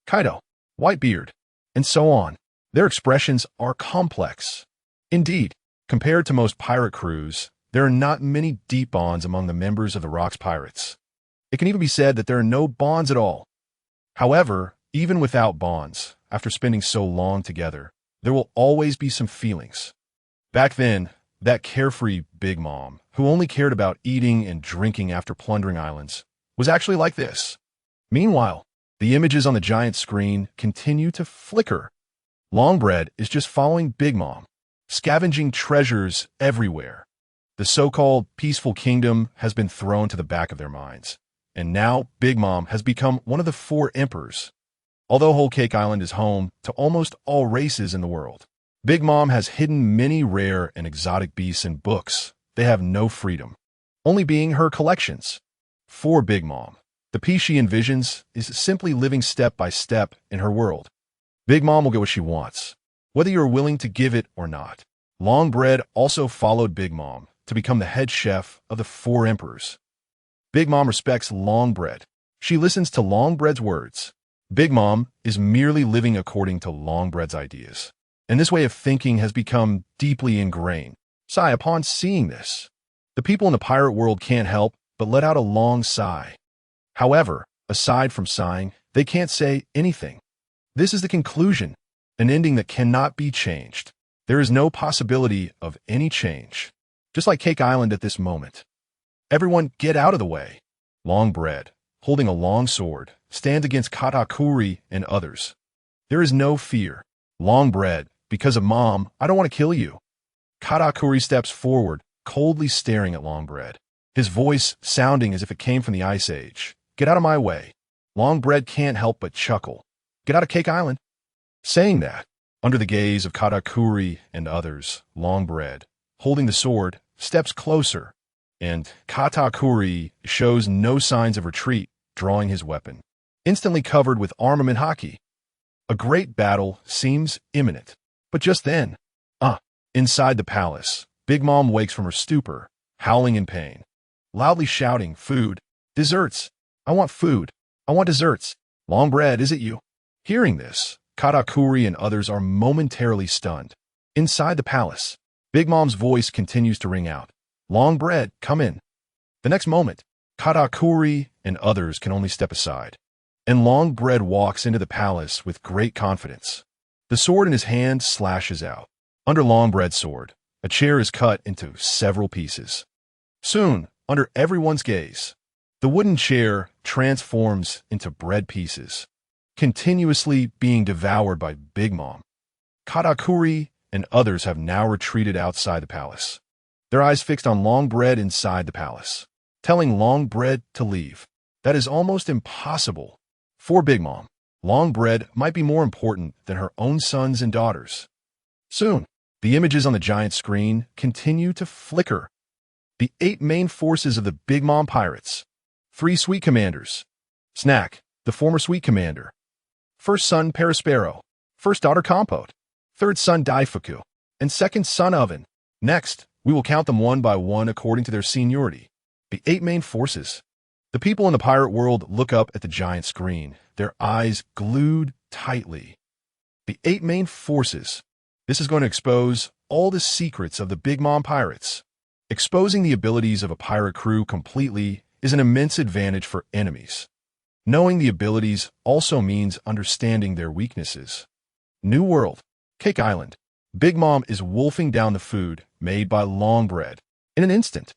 Kaido, Whitebeard, and so on, their expressions are complex. Indeed, compared to most pirate crews, there are not many deep bonds among the members of the Rocks Pirates. It can even be said that there are no bonds at all. However, even without bonds, after spending so long together, there will always be some feelings. Back then, that carefree Big Mom, who only cared about eating and drinking after plundering islands, was actually like this. Meanwhile, the images on the giant screen continue to flicker. Longbread is just following Big Mom, scavenging treasures everywhere. The so-called peaceful kingdom has been thrown to the back of their minds, and now Big Mom has become one of the 4 emperors. Although Whole Cake Island is home to almost all races in the world, Big Mom has hidden many rare and exotic beasts in books. They have no freedom, only being her collections. For Big Mom, the peace she envisions is simply living step by step in her world. Big Mom will get what she wants, whether you're willing to give it or not. Longbread also followed Big Mom to become the head chef of the 4 emperors. Big Mom respects Longbread. She listens to Longbread's words. Big Mom is merely living according to Longbread's ideas, and this way of thinking has become deeply ingrained. Sigh upon seeing this. The people in the pirate world can't help but let out a long sigh. However, aside from sighing, they can't say anything. This is the conclusion, an ending that cannot be changed. There is no possibility of any change. Just like Cake Island at this moment. Everyone get out of the way. Longbread, holding a long sword, stands against Katakuri and others. There is no fear. Longbread, because of Mom, I don't want to kill you. Katakuri steps forward, coldly staring at Longbread, his voice sounding as if it came from the Ice Age. Get out of my way. Longbread can't help but chuckle. Get out of Cake Island. Saying that, under the gaze of Katakuri and others, Longbread, holding the sword, steps closer, and Katakuri shows no signs of retreat, drawing his weapon, instantly covered with armament haki. A great battle seems imminent. But just then, inside the palace, Big Mom wakes from her stupor, howling in pain, loudly shouting, "Food! Desserts! I want food! I want desserts! Longbread, is it you?" Hearing this, Katakuri and others are momentarily stunned. Inside the palace, Big Mom's voice continues to ring out, "Longbread, come in." The next moment, Katakuri and others can only step aside, and Longbread walks into the palace with great confidence. The sword in his hand slashes out. Under Longbread's sword, a chair is cut into several pieces. Soon, under everyone's gaze, the wooden chair transforms into bread pieces, continuously being devoured by Big Mom. Katakuri and others have now retreated outside the palace, their eyes fixed on Longbread inside the palace, telling Longbread to leave. That is almost impossible. For Big Mom, Longbread might be more important than her own sons and daughters. Soon, the images on the giant screen continue to flicker. The 8 main forces of the Big Mom Pirates. 3 Sweet Commanders. Snack, the former Sweet Commander. First son Perispero. First daughter Compote. Third son Daifuku. And second son Oven. Next, we will count them one by one according to their seniority. The 8 main forces. The people in the pirate world look up at the giant screen, their eyes glued tightly. The 8 main forces. This is going to expose all the secrets of the Big Mom Pirates. Exposing the abilities of a pirate crew completely is an immense advantage for enemies. Knowing the abilities also means understanding their weaknesses. New World, Cake Island. Big Mom is wolfing down the food made by Longbread. In an instant,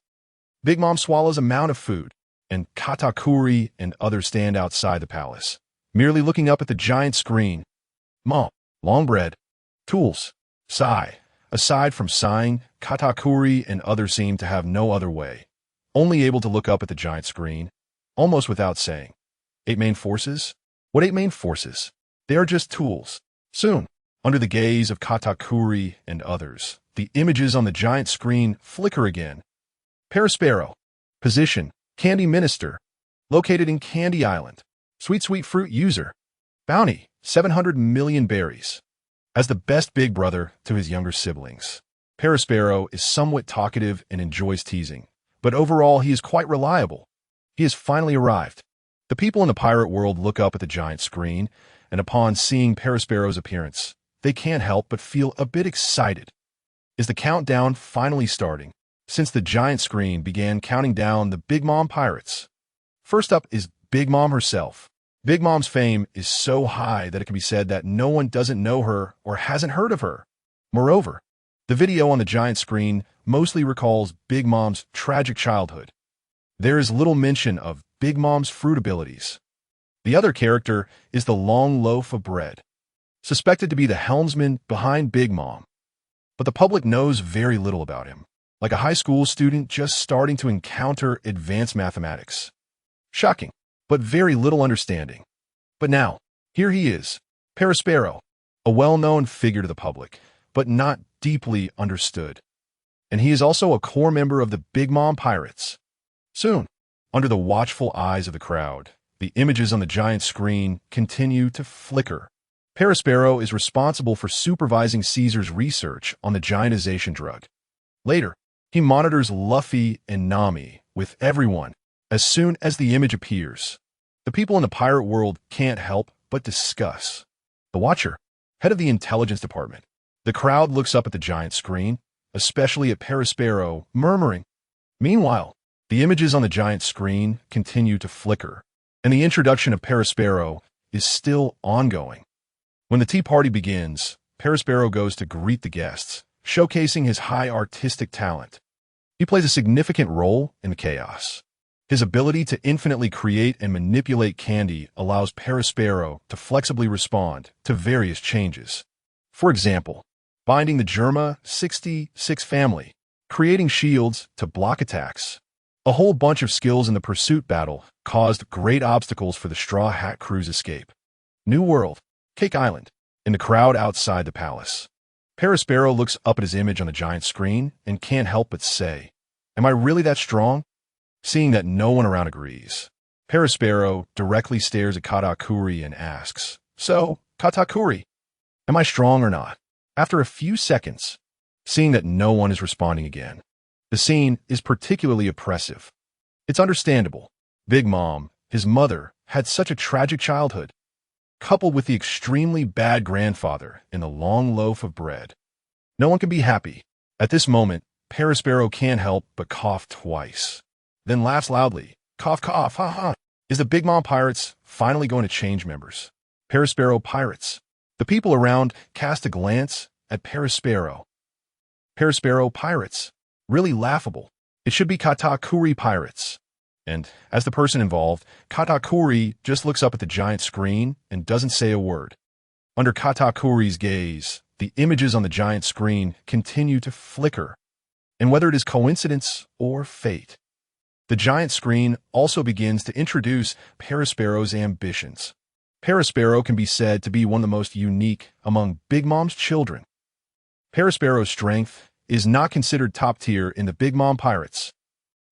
Big Mom swallows a mound of food, and Katakuri and others stand outside the palace, merely looking up at the giant screen. Mom, long bread, tools, sigh. Aside from sighing, Katakuri and others seem to have no other way, only able to look up at the giant screen, almost without saying. 8 main forces? What 8 main forces? They are just tools. Soon, under the gaze of Katakuri and others, the images on the giant screen flicker again. Perospero. Position, Candy Minister. Located in Candy Island. Sweet fruit user. Bounty, 700 million berries. As the best big brother to his younger siblings, Perospero is somewhat talkative and enjoys teasing, but overall he is quite reliable. He has finally arrived. The people in the pirate world look up at the giant screen, and upon seeing Perospero's appearance, they can't help but feel a bit excited. Is the countdown finally starting? Since the giant screen began counting down the Big Mom pirates. First up is Big Mom herself. Big Mom's fame is so high that it can be said that no one doesn't know her or hasn't heard of her. Moreover, the video on the giant screen mostly recalls Big Mom's tragic childhood. There is little mention of Big Mom's fruit abilities. The other character is the long loaf of bread, suspected to be the helmsman behind Big Mom. But the public knows very little about him, like a high school student just starting to encounter advanced mathematics. Shocking, but very little understanding. But now, here he is, Perospero, a well-known figure to the public, but not deeply understood. And he is also a core member of the Big Mom Pirates. Soon, under the watchful eyes of the crowd, the images on the giant screen continue to flicker. Perospero is responsible for supervising Caesar's research on the giantization drug. Later, he monitors Luffy and Nami with everyone. As soon as the image appears, the people in the pirate world can't help but discuss. The Watcher, head of the intelligence department. The crowd looks up at the giant screen, especially at Perospero, murmuring. Meanwhile, the images on the giant screen continue to flicker, and the introduction of Perospero is still ongoing. When the tea party begins, Perospero goes to greet the guests, showcasing his high artistic talent. He plays a significant role in the chaos. His ability to infinitely create and manipulate candy allows Perospero to flexibly respond to various changes. For example, binding the Germa 66 family, creating shields to block attacks. A whole bunch of skills in the pursuit battle caused great obstacles for the Straw Hat Crew's escape. New World, Cake Island, in the crowd outside the palace. Perospero looks up at his image on the giant screen and can't help but say, "Am I really that strong?" Seeing that no one around agrees, Perospero directly stares at Katakuri and asks, "So, Katakuri, am I strong or not?" After a few seconds, seeing that no one is responding again, the scene is particularly oppressive. It's understandable. Big Mom, his mother, had such a tragic childhood, coupled with the extremely bad grandfather in the long loaf of bread. No one can be happy. At this moment, Perospero can't help but cough twice. Then laughs loudly. Cough, cough, ha ha. Is the Big Mom Pirates finally going to change members? Perospero Pirates. The people around cast a glance at Perospero. Perospero Pirates. Really laughable. It should be Katakuri Pirates. And, as the person involved, Katakuri just looks up at the giant screen and doesn't say a word. Under Katakuri's gaze, the images on the giant screen continue to flicker. And whether it is coincidence or fate, the giant screen also begins to introduce Perospero's ambitions. Perospero can be said to be one of the most unique among Big Mom's children. Perospero's strength is not considered top tier in the Big Mom Pirates.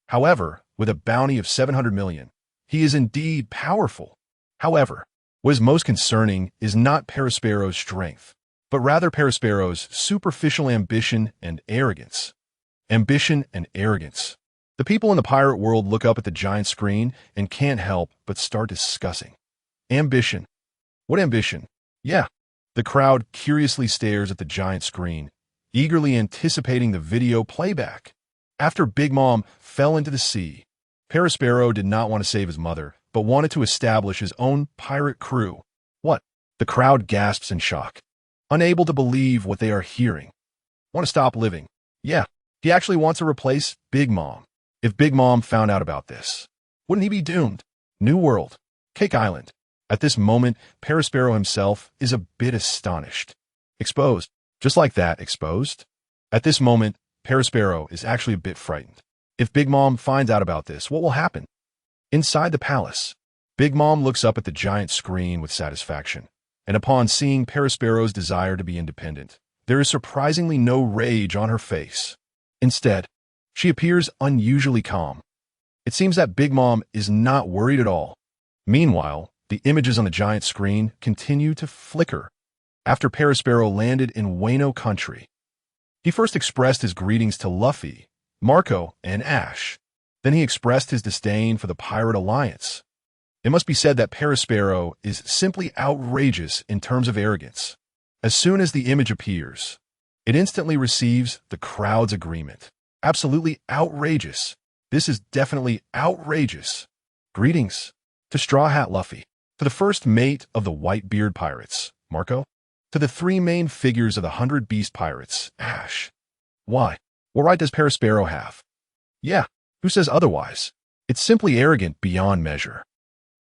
However, with a bounty of 700 million, he is indeed powerful. However, what is most concerning is not Perospero's strength, but rather Perospero's superficial ambition and arrogance. Ambition and arrogance. The people in the pirate world look up at the giant screen and can't help but start discussing. Ambition. What ambition? Yeah. The crowd curiously stares at the giant screen, eagerly anticipating the video playback. After Big Mom fell into the sea, Perospero did not want to save his mother, but wanted to establish his own pirate crew. What? The crowd gasps in shock, unable to believe what they are hearing. Want to stop living? Yeah, he actually wants to replace Big Mom. If Big Mom found out about this, wouldn't he be doomed? New World, Cake Island. At this moment, Perospero himself is a bit astonished. Exposed. Just like that, exposed? At this moment, Perospero is actually a bit frightened. If Big Mom finds out about this, what will happen? Inside the palace, Big Mom looks up at the giant screen with satisfaction, and upon seeing Perospero's desire to be independent, there is surprisingly no rage on her face. Instead, she appears unusually calm. It seems that Big Mom is not worried at all. Meanwhile, the images on the giant screen continue to flicker. After Perospero landed in Wano country, he first expressed his greetings to Luffy, Marco, and Ash. Then he expressed his disdain for the Pirate Alliance. It must be said that Perospero is simply outrageous in terms of arrogance. As soon as the image appears, it instantly receives the crowd's agreement. Absolutely outrageous. This is definitely outrageous. Greetings to Straw Hat Luffy, to the first mate of the Whitebeard Pirates, Marco, to the three main figures of the 100 Beast Pirates, Ash. Why? What right does Perospero have? Yeah, who says otherwise? It's simply arrogant beyond measure.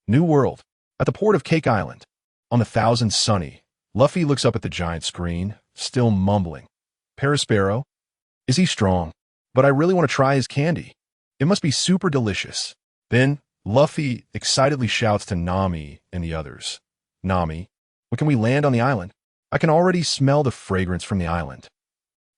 New World. At the port of Cake Island, on the Thousand Sunny, Luffy looks up at the giant screen, still mumbling. Perospero? Is he strong? But I really want to try his candy. It must be super delicious. Then, Luffy excitedly shouts to Nami and the others. Nami, when can we land on the island? I can already smell the fragrance from the island.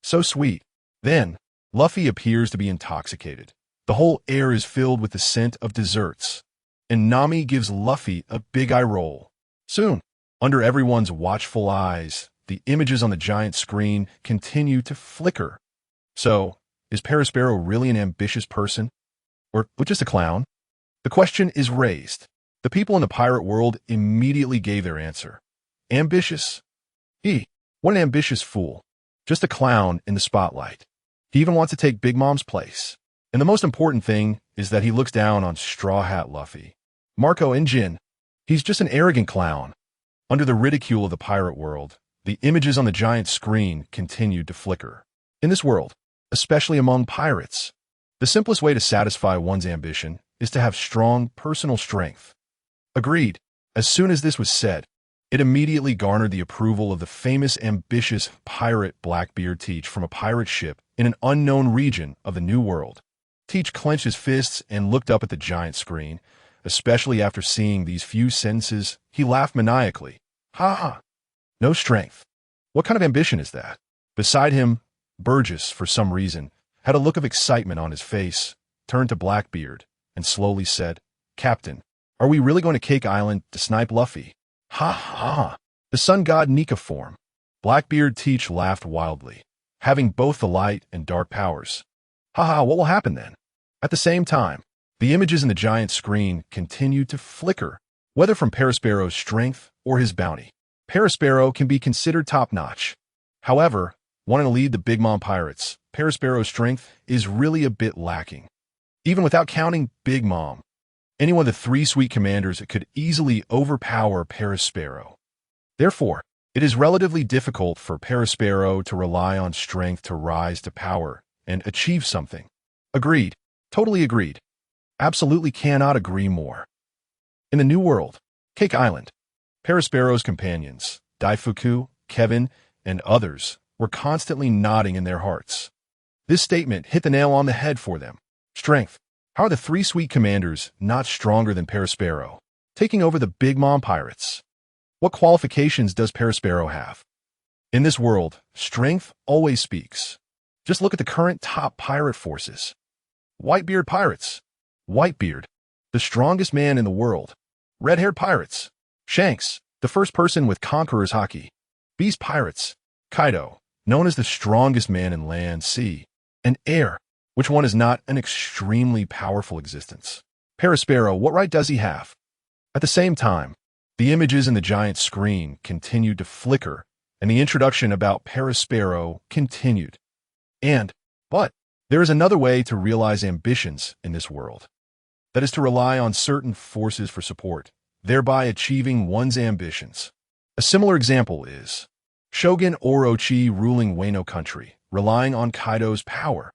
So sweet. Then, Luffy appears to be intoxicated. The whole air is filled with the scent of desserts. And Nami gives Luffy a big eye roll. Soon, under everyone's watchful eyes, the images on the giant screen continue to flicker. So, is Perospero really an ambitious person? Or just a clown? The question is raised. The people in the pirate world immediately gave their answer. Ambitious? What an ambitious fool. Just a clown in the spotlight. He even wants to take Big Mom's place. And the most important thing is that he looks down on Straw Hat Luffy, Marco, and Jin. He's just an arrogant clown. Under the ridicule of the pirate world, the images on the giant screen continued to flicker. In this world, especially among pirates, the simplest way to satisfy one's ambition is to have strong personal strength. Agreed. As soon as this was said, it immediately garnered the approval of the famous ambitious pirate Blackbeard Teach from a pirate ship in an unknown region of the New World. Teach clenched his fists and looked up at the giant screen. Especially after seeing these few sentences, he laughed maniacally. Ha ha! No strength. What kind of ambition is that? Beside him, Burgess, for some reason, had a look of excitement on his face, turned to Blackbeard, and slowly said, Captain, are we really going to Cake Island to snipe Luffy? Ha ha! The sun god Nika form. Blackbeard Teach laughed wildly, having both the light and dark powers. Ha ha, what will happen then? At the same time, the images in the giant screen continued to flicker, whether from Perospero's strength or his bounty. Perospero can be considered top-notch. However, wanting to lead the Big Mom Pirates, Perospero's strength is really a bit lacking. Even without counting Big Mom, any one of the three sweet commanders could easily overpower Perospero. Therefore, it is relatively difficult for Perospero to rely on strength to rise to power and achieve something. Agreed. Totally agreed. Absolutely cannot agree more. In the New World, Cake Island, Perospero's companions, Daifuku, Kevin, and others, were constantly nodding in their hearts. This statement hit the nail on the head for them. Strength. How are the three sweet commanders not stronger than Perospero, taking over the Big Mom Pirates? What qualifications does Perospero have? In this world, strength always speaks. Just look at the current top pirate forces. Whitebeard Pirates. Whitebeard, the strongest man in the world. Red-haired pirates. Shanks, the first person with Conqueror's Haki. Beast Pirates. Kaido, known as the strongest man in land, sea, and air. Which one is not an extremely powerful existence? Perospero, what right does he have? At the same time, the images in the giant screen continued to flicker, and the introduction about Perospero continued. But there is another way to realize ambitions in this world. That is to rely on certain forces for support, thereby achieving one's ambitions. A similar example is Shogun Orochi ruling Wano country, relying on Kaido's power.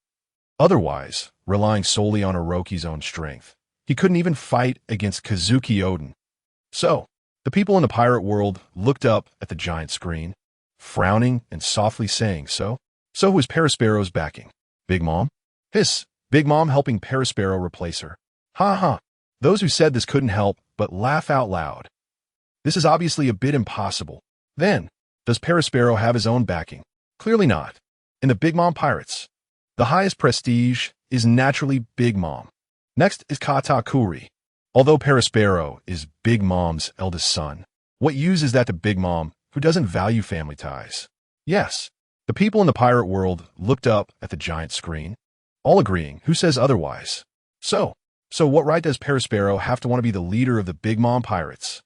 Otherwise, relying solely on Orochi's own strength, he couldn't even fight against Kazuki Oden. So, The people in the pirate world looked up at the giant screen, frowning and softly saying, So who was Parasparrow's backing? Big Mom? Hiss, Big Mom helping Parasparrow replace her. Ha ha. Those who said this couldn't help but laugh out loud. This is obviously a bit impossible. Then, does Parasparrow have his own backing? Clearly not. In the Big Mom Pirates, the highest prestige is naturally Big Mom. Next is Katakuri. Although Parasparrow is Big Mom's eldest son, what use is that to Big Mom, who doesn't value family ties? Yes, the people in the pirate world looked up at the giant screen, all agreeing. Who says otherwise? So what right does Parasparrow have to want to be the leader of the Big Mom Pirates?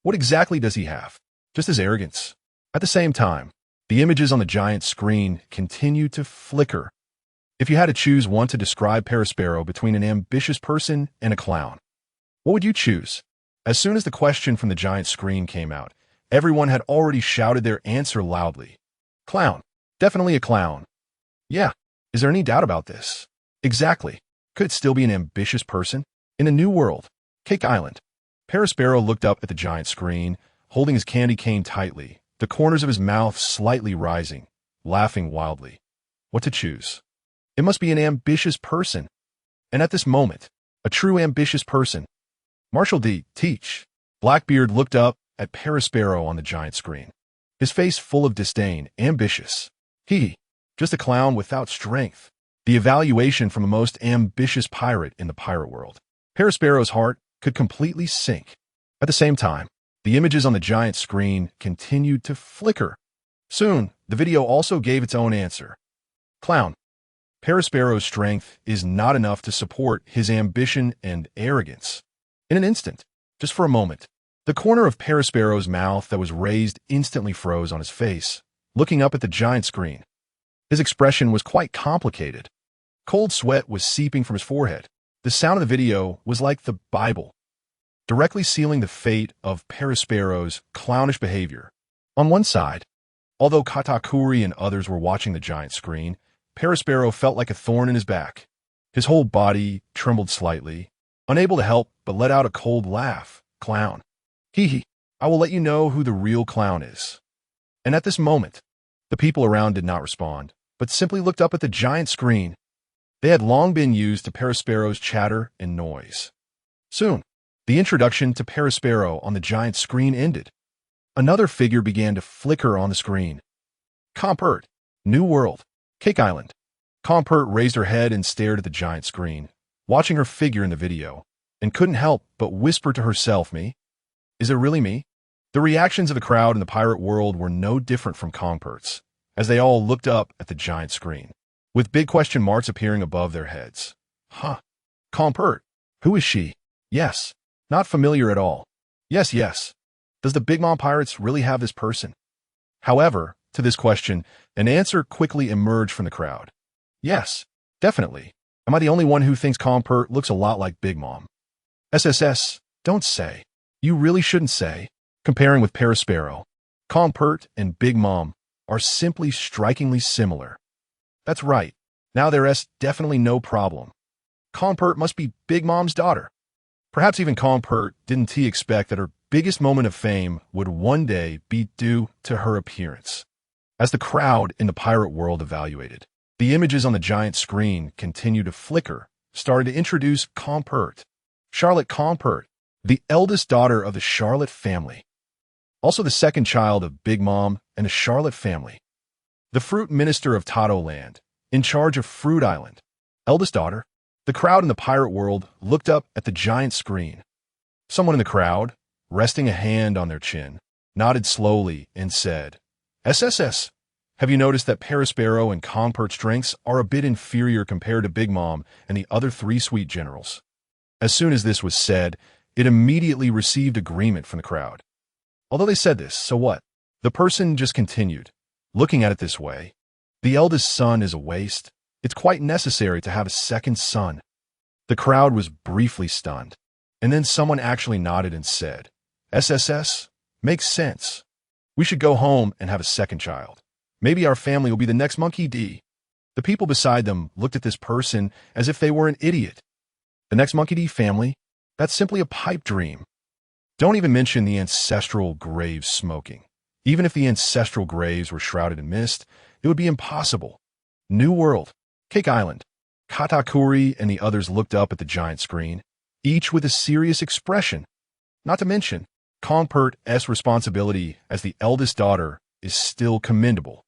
What exactly does he have? Just his arrogance. At the same time, the images on the giant screen continue to flicker. If you had to choose one to describe Parasparrow between an ambitious person and a clown, what would you choose? As soon as the question from the giant screen came out, everyone had already shouted their answer loudly. Clown. Definitely a clown. Yeah. Is there any doubt about this? Exactly. Could it still be an ambitious person? In a new world, Cake Island, Parasparrow looked up at the giant screen, holding his candy cane tightly, the corners of his mouth slightly rising, laughing wildly. What to choose? It must be an ambitious person. And at this moment, a true ambitious person. Marshall D. Teach. Blackbeard looked up at Parasparrow on the giant screen, his face full of disdain. Ambitious. He. Just a clown without strength. The evaluation from the most ambitious pirate in the pirate world. Parasparrow's heart could completely sink. At the same time, the images on the giant screen continued to flicker. Soon, the video also gave its own answer. Clown. Parasparrow's strength is not enough to support his ambition and arrogance. In an instant, just for a moment, the corner of Parasparrow's mouth that was raised instantly froze on his face, looking up at the giant screen. His expression was quite complicated. Cold sweat was seeping from his forehead. The sound of the video was like the Bible, directly sealing the fate of Parasparrow's clownish behavior. On one side, although Katakuri and others were watching the giant screen, Parasparrow felt like a thorn in his back. His whole body trembled slightly, unable to help but let out a cold laugh. Clown. Hee hee. I will let you know who the real clown is. And at this moment, the people around did not respond, but simply looked up at the giant screen. They had long been used to Parasparrow's chatter and noise. Soon, the introduction to Parasparrow on the giant screen ended. Another figure began to flicker on the screen. Compert. New World. Cake Island. Compert raised her head and stared at the giant screen, watching her figure in the video, and couldn't help but whisper to herself, Me? Is it really me? The reactions of the crowd in the pirate world were no different from Compert's, as they all looked up at the giant screen, with big question marks appearing above their heads. Huh. Compert. Who is she? Yes. Not familiar at all. Yes. Does the Big Mom Pirates really have this person? However, to this question, an answer quickly emerged from the crowd. Yes, definitely. Am I the only one who thinks Compert looks a lot like Big Mom? SSS, don't say. You really shouldn't say. Comparing with Parasparrow, Compert and Big Mom are simply strikingly similar. That's right. Now there's definitely no problem. Compert must be Big Mom's daughter. Perhaps even Compert didn't expect that her biggest moment of fame would one day be due to her appearance. As the crowd in the pirate world evaluated, the images on the giant screen continued to flicker, starting to introduce Compert. Charlotte Compert, the eldest daughter of the Charlotte family. Also the second child of Big Mom and the Charlotte family. The fruit minister of Tato Land, in charge of Fruit Island. Eldest daughter. The crowd in the pirate world looked up at the giant screen. Someone in the crowd, resting a hand on their chin, nodded slowly and said, SSS, have you noticed that Parasparrow and Compert's strengths are a bit inferior compared to Big Mom and the other three sweet generals? As soon as this was said, it immediately received agreement from the crowd. Although they said this, so what? The person just continued, looking at it this way. The eldest son is a waste. It's quite necessary to have a second son. The crowd was briefly stunned, and then someone actually nodded and said, SSS, makes sense. We should go home and have a second child. Maybe our family will be the next Monkey D. The people beside them looked at this person as if they were an idiot. The next Monkey D family? That's simply a pipe dream. Don't even mention the ancestral graves smoking. Even if the ancestral graves were shrouded in mist, it would be impossible. New World, Cake Island. Katakuri and the others looked up at the giant screen, each with a serious expression. Not to mention, Kongpert's responsibility as the eldest daughter is still commendable.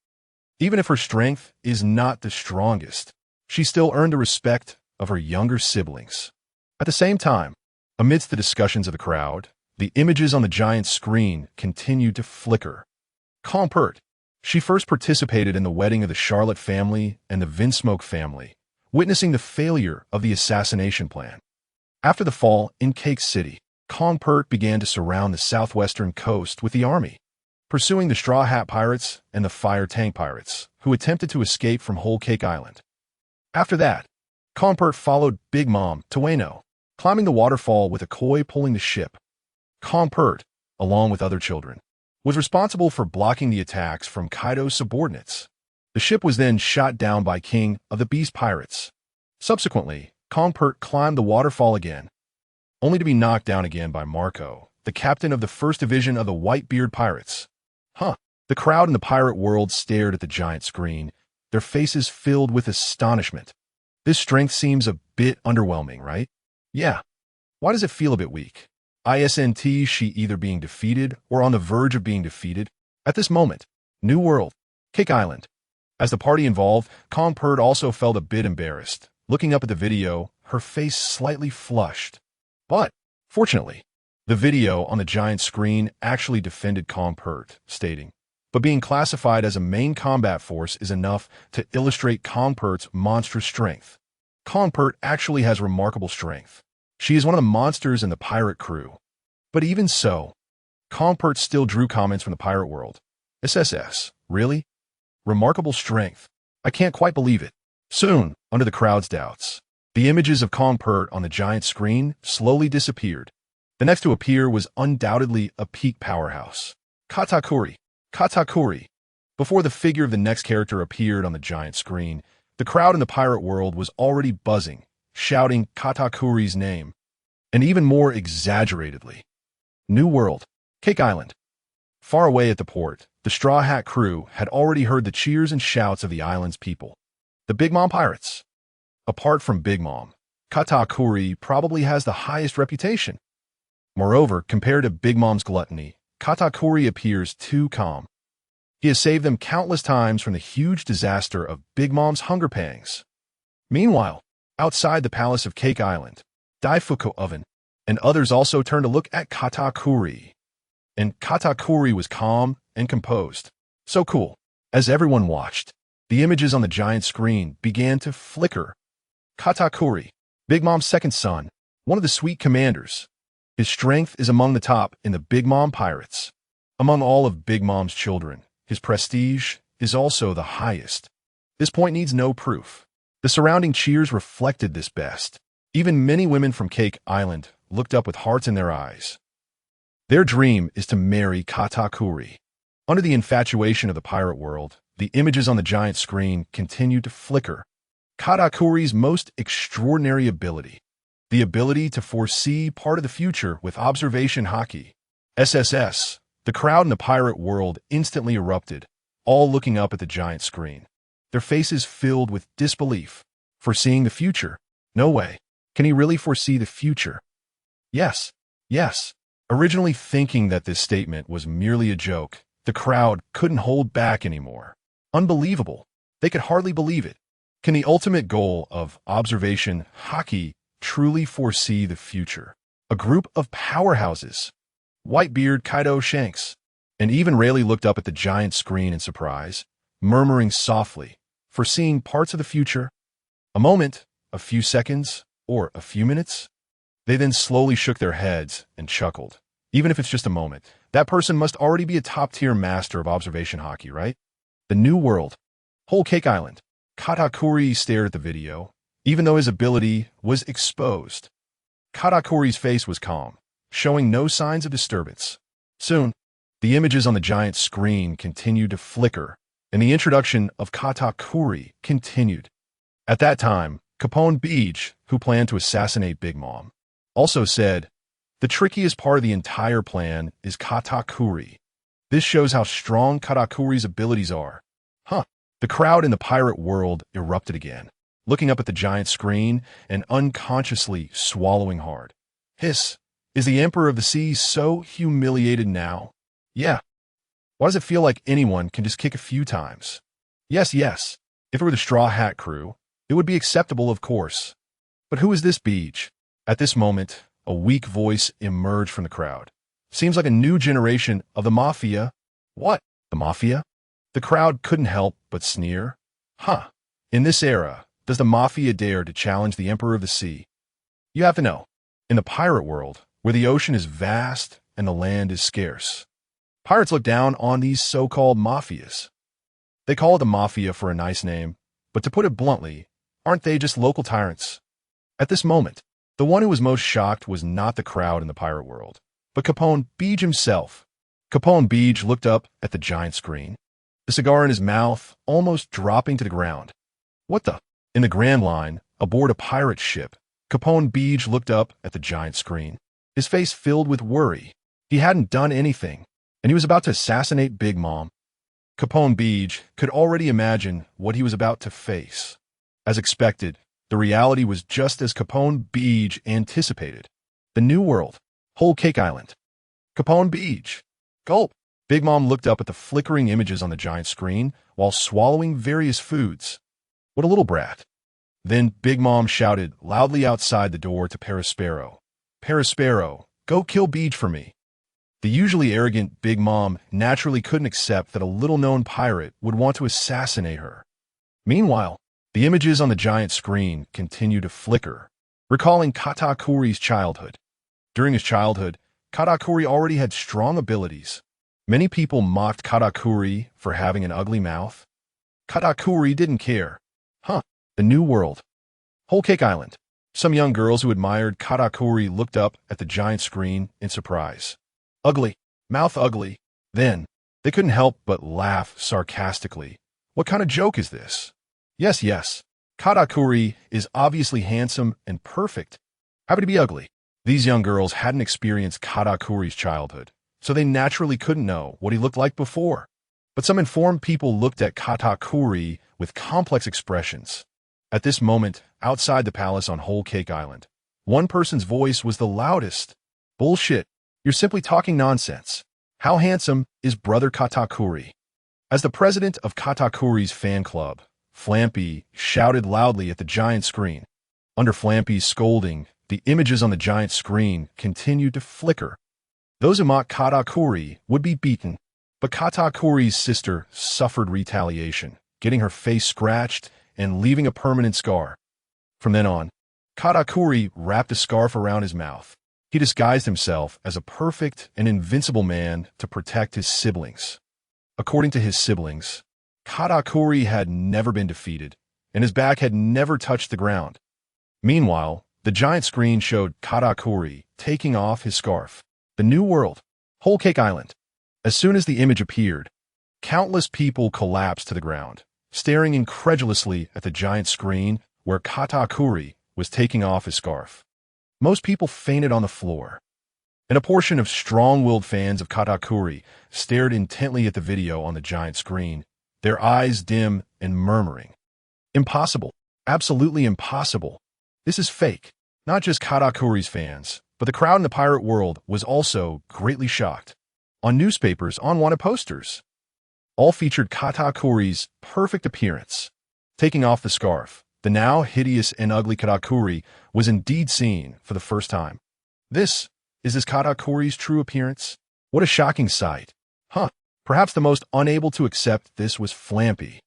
Even if her strength is not the strongest, she still earned the respect of her younger siblings. At the same time, amidst the discussions of the crowd, the images on the giant screen continued to flicker. Kongpert, she first participated in the wedding of the Charlotte family and the Vinsmoke family, witnessing the failure of the assassination plan. After the fall in Cake City, Kongpert began to surround the southwestern coast with the army, pursuing the Straw Hat Pirates and the Fire Tank Pirates, who attempted to escape from Whole Cake Island. After that, Kongpert followed Big Mom to Wano, climbing the waterfall with Akoi pulling the ship. Kongpert, along with other children, was responsible for blocking the attacks from Kaido's subordinates. The ship was then shot down by King of the Beast Pirates. Subsequently, Kongpert climbed the waterfall again, only to be knocked down again by Marco, the captain of the First Division of the Whitebeard Pirates. The crowd in the pirate world stared at the giant screen, their faces filled with astonishment. This strength seems a bit underwhelming, right? Yeah. Why does it feel a bit weak? Isn't she either being defeated or on the verge of being defeated? At this moment, New World, Cake Island. As the party involved, Kongpert also felt a bit embarrassed. Looking up at the video, her face slightly flushed. But, fortunately, the video on the giant screen actually defended Kongpert, stating, "But being classified as a main combat force is enough to illustrate Kongpert's monstrous strength. Kongpert actually has remarkable strength. She is one of the monsters in the pirate crew." But even so, Kongpert still drew comments from the pirate world. SSS, really? Remarkable strength. I can't quite believe it. Soon, under the crowd's doubts, the images of Kongpert on the giant screen slowly disappeared. The next to appear was undoubtedly a peak powerhouse. Katakuri. Katakuri. Before the figure of the next character appeared on the giant screen, the crowd in the pirate world was already buzzing, shouting Katakuri's name, and even more exaggeratedly. New World, Cake Island. Far away at the port, the Straw Hat crew had already heard the cheers and shouts of the island's people. The Big Mom Pirates. Apart from Big Mom, Katakuri probably has the highest reputation. Moreover, compared to Big Mom's gluttony, Katakuri appears too calm. He has saved them countless times from the huge disaster of Big Mom's hunger pangs. Meanwhile, outside the palace of Cake Island, Daifuku Oven and others also turned to look at Katakuri. And Katakuri was calm and composed. So cool. As everyone watched, the images on the giant screen began to flicker. Katakuri, Big Mom's second son, one of the sweet commanders. His strength is among the top in the Big Mom Pirates. Among all of Big Mom's children, his prestige is also the highest. This point needs no proof. The surrounding cheers reflected this best. Even many women from Cake Island looked up with hearts in their eyes. Their dream is to marry Katakuri. Under the infatuation of the pirate world, the images on the giant screen continued to flicker. Katakuri's most extraordinary ability. The ability to foresee part of the future with observation haki. SSS. The crowd in the pirate world instantly erupted, all looking up at the giant screen. Their faces filled with disbelief. Foreseeing the future? No way. Can he really foresee the future? Yes. Yes. Originally thinking that this statement was merely a joke, the crowd couldn't hold back anymore. Unbelievable. They could hardly believe it. Can the ultimate goal of observation haki truly foresee the future? A group of powerhouses. Whitebeard Kaido Shanks. And even Rayleigh looked up at the giant screen in surprise, murmuring softly, foreseeing parts of the future. A moment, a few seconds, or a few minutes? They then slowly shook their heads and chuckled. Even if it's just a moment, that person must already be a top-tier master of observation haki, right? The New World. Whole Cake Island. Katakuri stared at the video, even though his ability was exposed. Katakuri's face was calm, showing no signs of disturbance. Soon, the images on the giant screen continued to flicker, and the introduction of Katakuri continued. At that time, Capone Beach, who planned to assassinate Big Mom, also said, The trickiest part of the entire plan is Katakuri. This shows how strong Katakuri's abilities are. The crowd in the pirate world erupted again, looking up at the giant screen and unconsciously swallowing hard. Hiss, is the Emperor of the Sea so humiliated now? Yeah. Why does it feel like anyone can just kick a few times? Yes. If it were the Straw Hat crew, it would be acceptable, of course. But who is this Beach? At this moment, a weak voice emerged from the crowd. Seems like a new generation of the Mafia. What? The Mafia? The crowd couldn't help but sneer. In this era, does the Mafia dare to challenge the Emperor of the Sea? You have to know, in the pirate world, where the ocean is vast and the land is scarce, pirates look down on these so-called mafias. They call it the Mafia for a nice name, but to put it bluntly, aren't they just local tyrants? At this moment, the one who was most shocked was not the crowd in the pirate world, but Capone Beach himself. Capone Beach looked up at the giant screen, the cigar in his mouth almost dropping to the ground. What the? In the Grand Line, aboard a pirate ship, Capone Beach looked up at the giant screen, his face filled with worry. He hadn't done anything, and he was about to assassinate Big Mom. Capone Beach could already imagine what he was about to face. As expected, the reality was just as Capone Beach anticipated. The New World, Whole Cake Island. Capone Beach. Gulp. Big Mom looked up at the flickering images on the giant screen while swallowing various foods. What a little brat. Then Big Mom shouted loudly outside the door to Perispero. Perispero, go kill Beach for me. The usually arrogant Big Mom naturally couldn't accept that a little-known pirate would want to assassinate her. Meanwhile, the images on the giant screen continued to flicker, recalling Katakuri's childhood. During his childhood, Katakuri already had strong abilities. Many people mocked Katakuri for having an ugly mouth. Katakuri didn't care. The New World. Whole Cake Island. Some young girls who admired Katakuri looked up at the giant screen in surprise. Ugly. Mouth ugly. Then, they couldn't help but laugh sarcastically. What kind of joke is this? Yes. Katakuri is obviously handsome and perfect. Happy to be ugly. These young girls hadn't experienced Katakuri's childhood, so they naturally couldn't know what he looked like before. But some informed people looked at Katakuri with complex expressions. At this moment, outside the palace on Whole Cake Island, one person's voice was the loudest. Bullshit. You're simply talking nonsense. How handsome is Brother Katakuri? As the president of Katakuri's fan club, Flampy shouted loudly at the giant screen. Under Flampy's scolding, the images on the giant screen continued to flicker. Those who mocked Katakuri would be beaten, but Katakuri's sister suffered retaliation, getting her face scratched and leaving a permanent scar. From then on, Katakuri wrapped a scarf around his mouth. He disguised himself as a perfect and invincible man to protect his siblings. According to his siblings, Katakuri had never been defeated, and his back had never touched the ground. Meanwhile, the giant screen showed Katakuri taking off his scarf. The New World, Whole Cake Island. As soon as the image appeared, countless people collapsed to the ground, staring incredulously at the giant screen where Katakuri was taking off his scarf. Most people fainted on the floor, and a portion of strong-willed fans of Katakuri stared intently at the video on the giant screen, their eyes dim and murmuring. Impossible. Absolutely impossible. This is fake. Not just Katakuri's fans, but the crowd in the pirate world was also greatly shocked. On newspapers, on wanted posters, all featured Katakuri's perfect appearance. Taking off the scarf, the now hideous and ugly Katakuri was indeed seen for the first time. Is this Katakuri's true appearance? What a shocking sight. Perhaps the most unable to accept this was Flampy.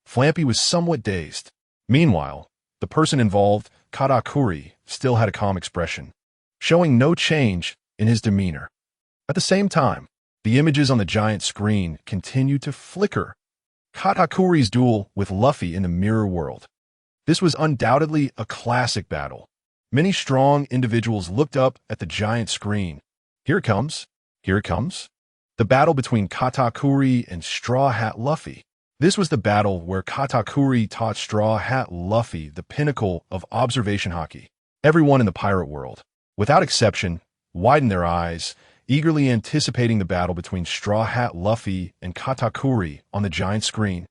Flampy was somewhat dazed. Meanwhile, the person involved, Katakuri, still had a calm expression, showing no change in his demeanor. At the same time, the images on the giant screen continued to flicker. Katakuri's duel with Luffy in the mirror world. This was undoubtedly a classic battle. Many strong individuals looked up at the giant screen. Here it comes. Here it comes. The battle between Katakuri and Straw Hat Luffy. This was the battle where Katakuri taught Straw Hat Luffy the pinnacle of observation haki. Everyone in the pirate world, without exception, widened their eyes, eagerly anticipating the battle between Straw Hat Luffy and Katakuri on the giant screen.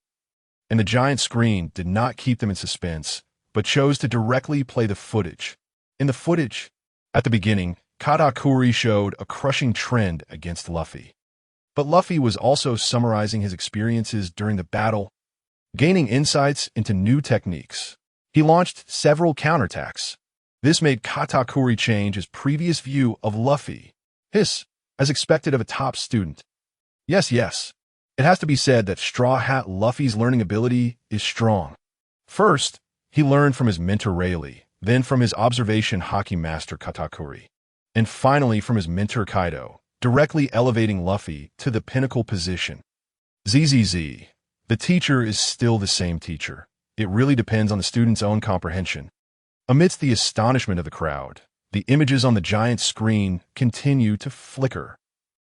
And the giant screen did not keep them in suspense, but chose to directly play the footage. In the footage, at the beginning, Katakuri showed a crushing trend against Luffy. But Luffy was also summarizing his experiences during the battle, gaining insights into new techniques. He launched several counterattacks. This made Katakuri change his previous view of Luffy. As expected of a top student. Yes, it has to be said that Straw Hat Luffy's learning ability is strong. First, he learned from his mentor Rayleigh, then from his observation hockey master Katakuri, and finally from his mentor Kaido, directly elevating Luffy to the pinnacle position. ZZZ. The teacher is still the same teacher. It really depends on the student's own comprehension. Amidst the astonishment of the crowd, the images on the giant screen continue to flicker.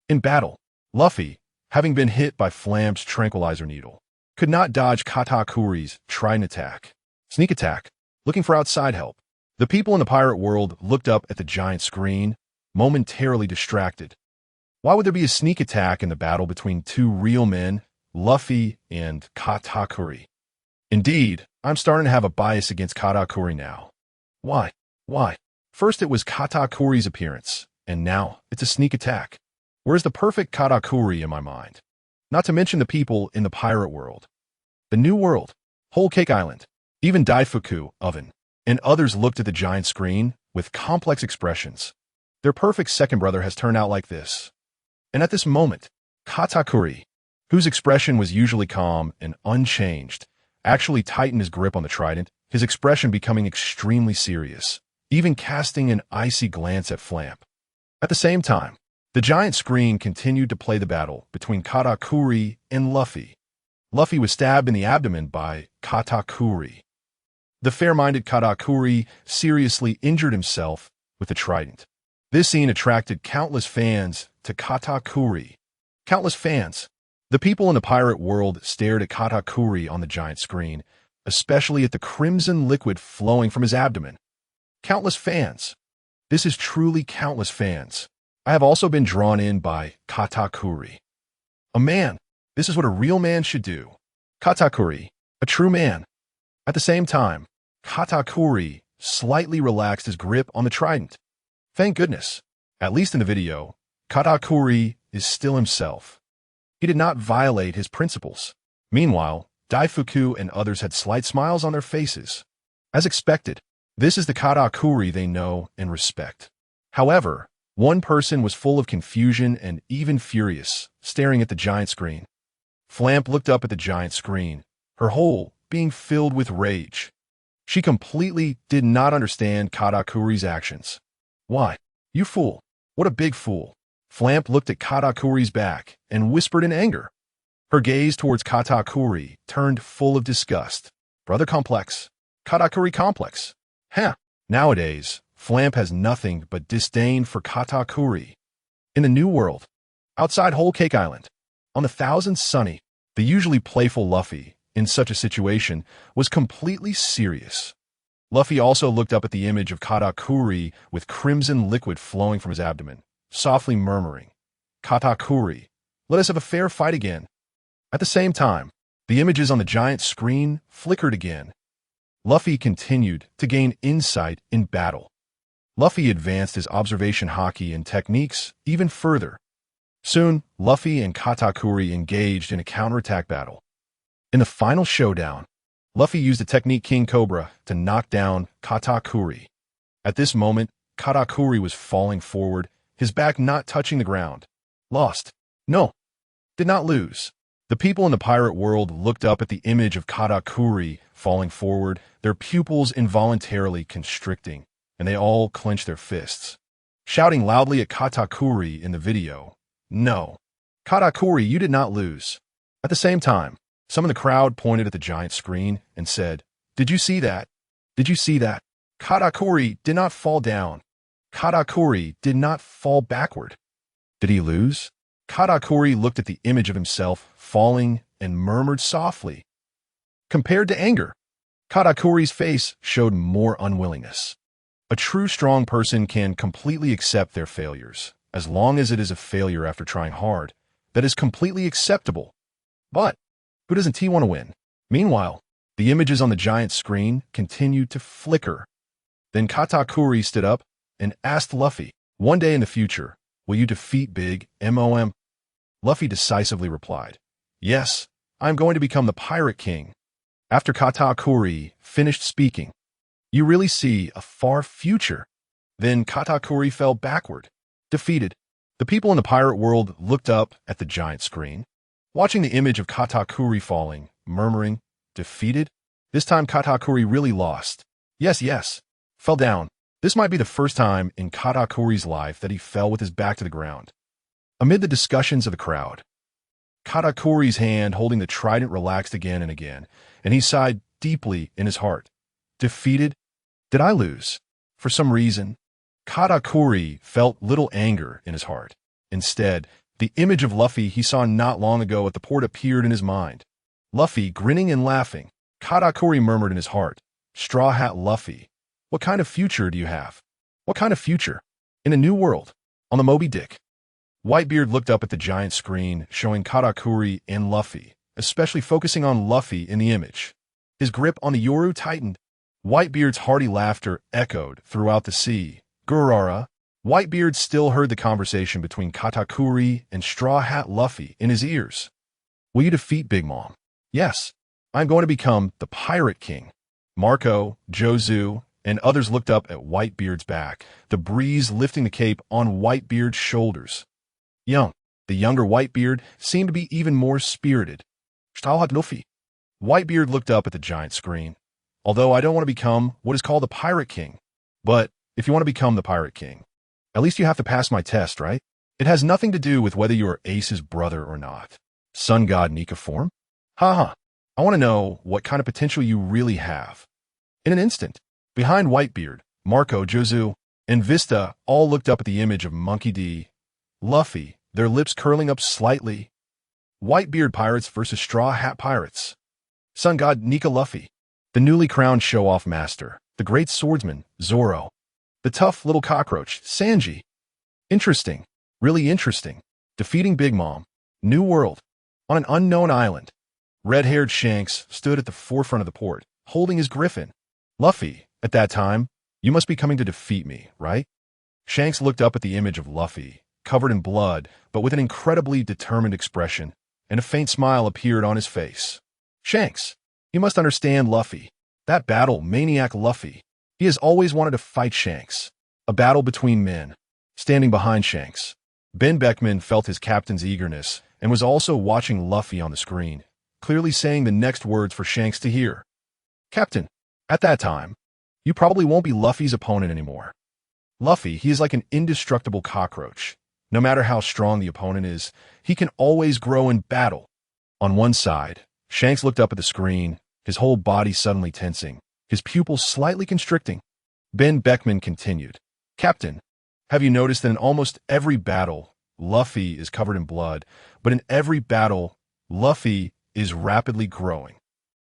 In battle, Luffy, having been hit by Flamp's tranquilizer needle, could not dodge Katakuri's trident attack. Sneak attack, looking for outside help. The people in the pirate world looked up at the giant screen, momentarily distracted. Why would there be a sneak attack in the battle between two real men, Luffy and Katakuri? Indeed, I'm starting to have a bias against Katakuri now. Why? First it was Katakuri's appearance, and now it's a sneak attack. Where's the perfect Katakuri in my mind? Not to mention the people in the pirate world. The New World, Whole Cake Island, even Daifuku, Oven, and others looked at the giant screen with complex expressions. Their perfect second brother has turned out like this. And at this moment, Katakuri, whose expression was usually calm and unchanged, actually tightened his grip on the trident, his expression becoming extremely serious, even casting an icy glance at Flamp. At the same time, the giant screen continued to play the battle between Katakuri and Luffy. Luffy was stabbed in the abdomen by Katakuri. The fair-minded Katakuri seriously injured himself with the trident. This scene attracted countless fans to Katakuri. Countless fans. The people in the pirate world stared at Katakuri on the giant screen, especially at the crimson liquid flowing from his abdomen. Countless fans. This is truly countless fans. I have also been drawn in by Katakuri. A man. This is what a real man should do. Katakuri. A true man. At the same time, Katakuri slightly relaxed his grip on the trident. Thank goodness. At least in the video, Katakuri is still himself. He did not violate his principles. Meanwhile, Daifuku and others had slight smiles on their faces. As expected, this is the Katakuri they know and respect. However, one person was full of confusion and even furious, staring at the giant screen. Flamp looked up at the giant screen, her whole being filled with rage. She completely did not understand Katakuri's actions. Why? You fool. What a big fool. Flamp looked at Katakuri's back and whispered in anger. Her gaze towards Katakuri turned full of disgust. Brother complex. Katakuri complex. Nowadays, Flamp has nothing but disdain for Katakuri. In the New World, outside Whole Cake Island, on the Thousand Sunny, the usually playful Luffy, in such a situation, was completely serious. Luffy also looked up at the image of Katakuri with crimson liquid flowing from his abdomen, softly murmuring, Katakuri, let us have a fair fight again. At the same time, the images on the giant screen flickered again. Luffy continued to gain insight in battle. Luffy advanced his observation haki and techniques even further. Soon, Luffy and Katakuri engaged in a counterattack battle. In the final showdown, Luffy used the technique King Cobra to knock down Katakuri. At this moment, Katakuri was falling forward, his back not touching the ground. Lost. No. Did not lose. The people in the pirate world looked up at the image of Katakuri falling forward, their pupils involuntarily constricting, and they all clenched their fists, shouting loudly at Katakuri in the video, No. Katakuri, you did not lose. At the same time, some in the crowd pointed at the giant screen and said, Did you see that? Did you see that? Katakuri did not fall down. Katakuri did not fall backward. Did he lose? Katakuri looked at the image of himself falling and murmured softly. Compared to anger, Katakuri's face showed more unwillingness. A true strong person can completely accept their failures, as long as it is a failure after trying hard. That is completely acceptable. But who doesn't he want to win? Meanwhile, the images on the giant screen continued to flicker. Then Katakuri stood up and asked Luffy, "One day in the future, will you defeat Big Mom?" Luffy decisively replied, "Yes, I'm going to become the Pirate King." After Katakuri finished speaking, "You really see a far future?" Then Katakuri fell backward, defeated. The people in the pirate world looked up at the giant screen, watching the image of Katakuri falling, murmuring, "Defeated?" This time Katakuri really lost. Yes, fell down. This might be the first time in Katakuri's life that he fell with his back to the ground. Amid the discussions of the crowd, Katakuri's hand holding the trident relaxed again and again, and he sighed deeply in his heart. Defeated? Did I lose? For some reason, Katakuri felt little anger in his heart. Instead, the image of Luffy he saw not long ago at the port appeared in his mind. Luffy grinning and laughing. Katakuri murmured in his heart, "Straw Hat Luffy, what kind of future do you have?" "What kind of future?" "In a new world, on the Moby Dick." Whitebeard looked up at the giant screen, showing Katakuri and Luffy, especially focusing on Luffy in the image. His grip on the Yoru tightened. Whitebeard's hearty laughter echoed throughout the sea. Gurara. Whitebeard still heard the conversation between Katakuri and Straw Hat Luffy in his ears. "Will you defeat Big Mom?" "Yes, I'm going to become the Pirate King." Marco, Jozu, and others looked up at Whitebeard's back, the breeze lifting the cape on Whitebeard's shoulders. The younger Whitebeard seemed to be even more spirited. "Straw Hat Luffy." Whitebeard looked up at the giant screen. "Although I don't want to become what is called the Pirate King. But if you want to become the Pirate King, at least you have to pass my test, right? It has nothing to do with whether you are Ace's brother or not." Sun God Nika form? Haha. I want to know what kind of potential you really have. In an instant, behind Whitebeard, Marco, Jozu, and Vista all looked up at the image of Monkey D. Luffy, their lips curling up slightly. Whitebeard Pirates versus Straw Hat Pirates. Sun God Nika Luffy. The newly crowned show-off master, the great swordsman, Zoro. The tough little cockroach, Sanji. Interesting. Really interesting. Defeating Big Mom. New world. On an unknown island. Red-haired Shanks stood at the forefront of the port, holding his griffin. "Luffy, at that time, you must be coming to defeat me, right?" Shanks looked up at the image of Luffy, covered in blood, but with an incredibly determined expression, and a faint smile appeared on his face. "Shanks, you must understand Luffy. That battle, maniac Luffy. He has always wanted to fight Shanks. A battle between men." Standing behind Shanks, Ben Beckman felt his captain's eagerness and was also watching Luffy on the screen, clearly saying the next words for Shanks to hear. "Captain, at that time, you probably won't be Luffy's opponent anymore. Luffy, he is like an indestructible cockroach. No matter how strong the opponent is, he can always grow in battle." On one side, Shanks looked up at the screen, his whole body suddenly tensing, his pupils slightly constricting. Ben Beckman continued, "Captain, have you noticed that in almost every battle, Luffy is covered in blood, but in every battle, Luffy is rapidly growing.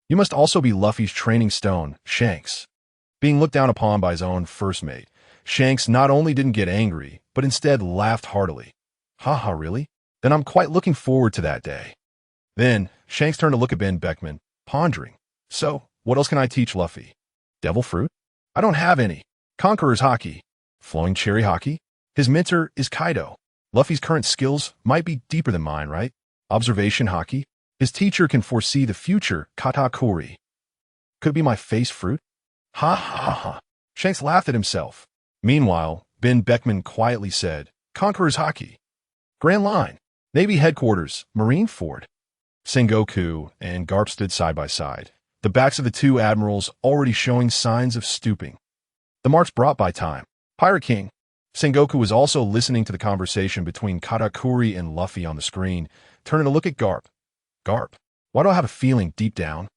You must also be Luffy's training stone, Shanks." Being looked down upon by his own first mate, Shanks not only didn't get angry, but instead laughed heartily. "Haha, really? Then I'm quite looking forward to that day." Then, Shanks turned to look at Ben Beckman, pondering. "So, what else can I teach Luffy? Devil fruit? I don't have any. Conqueror's Haki? Flowing cherry Haki? His mentor is Kaido. Luffy's current skills might be deeper than mine, right? Observation Haki? His teacher can foresee the future, Katakuri. Could it be my face fruit?" Ha ha ha. Shanks laughed at himself. Meanwhile, Ben Beckman quietly said, "Conqueror's Haki. Grand Line. Navy Headquarters, Marineford." Sengoku and Garp stood side by side, the backs of the two admirals already showing signs of stooping. The marks brought by time. "Pirate King." Sengoku was also listening to the conversation between Katakuri and Luffy on the screen, turning to look at Garp. "Garp, why do I have a feeling deep down?"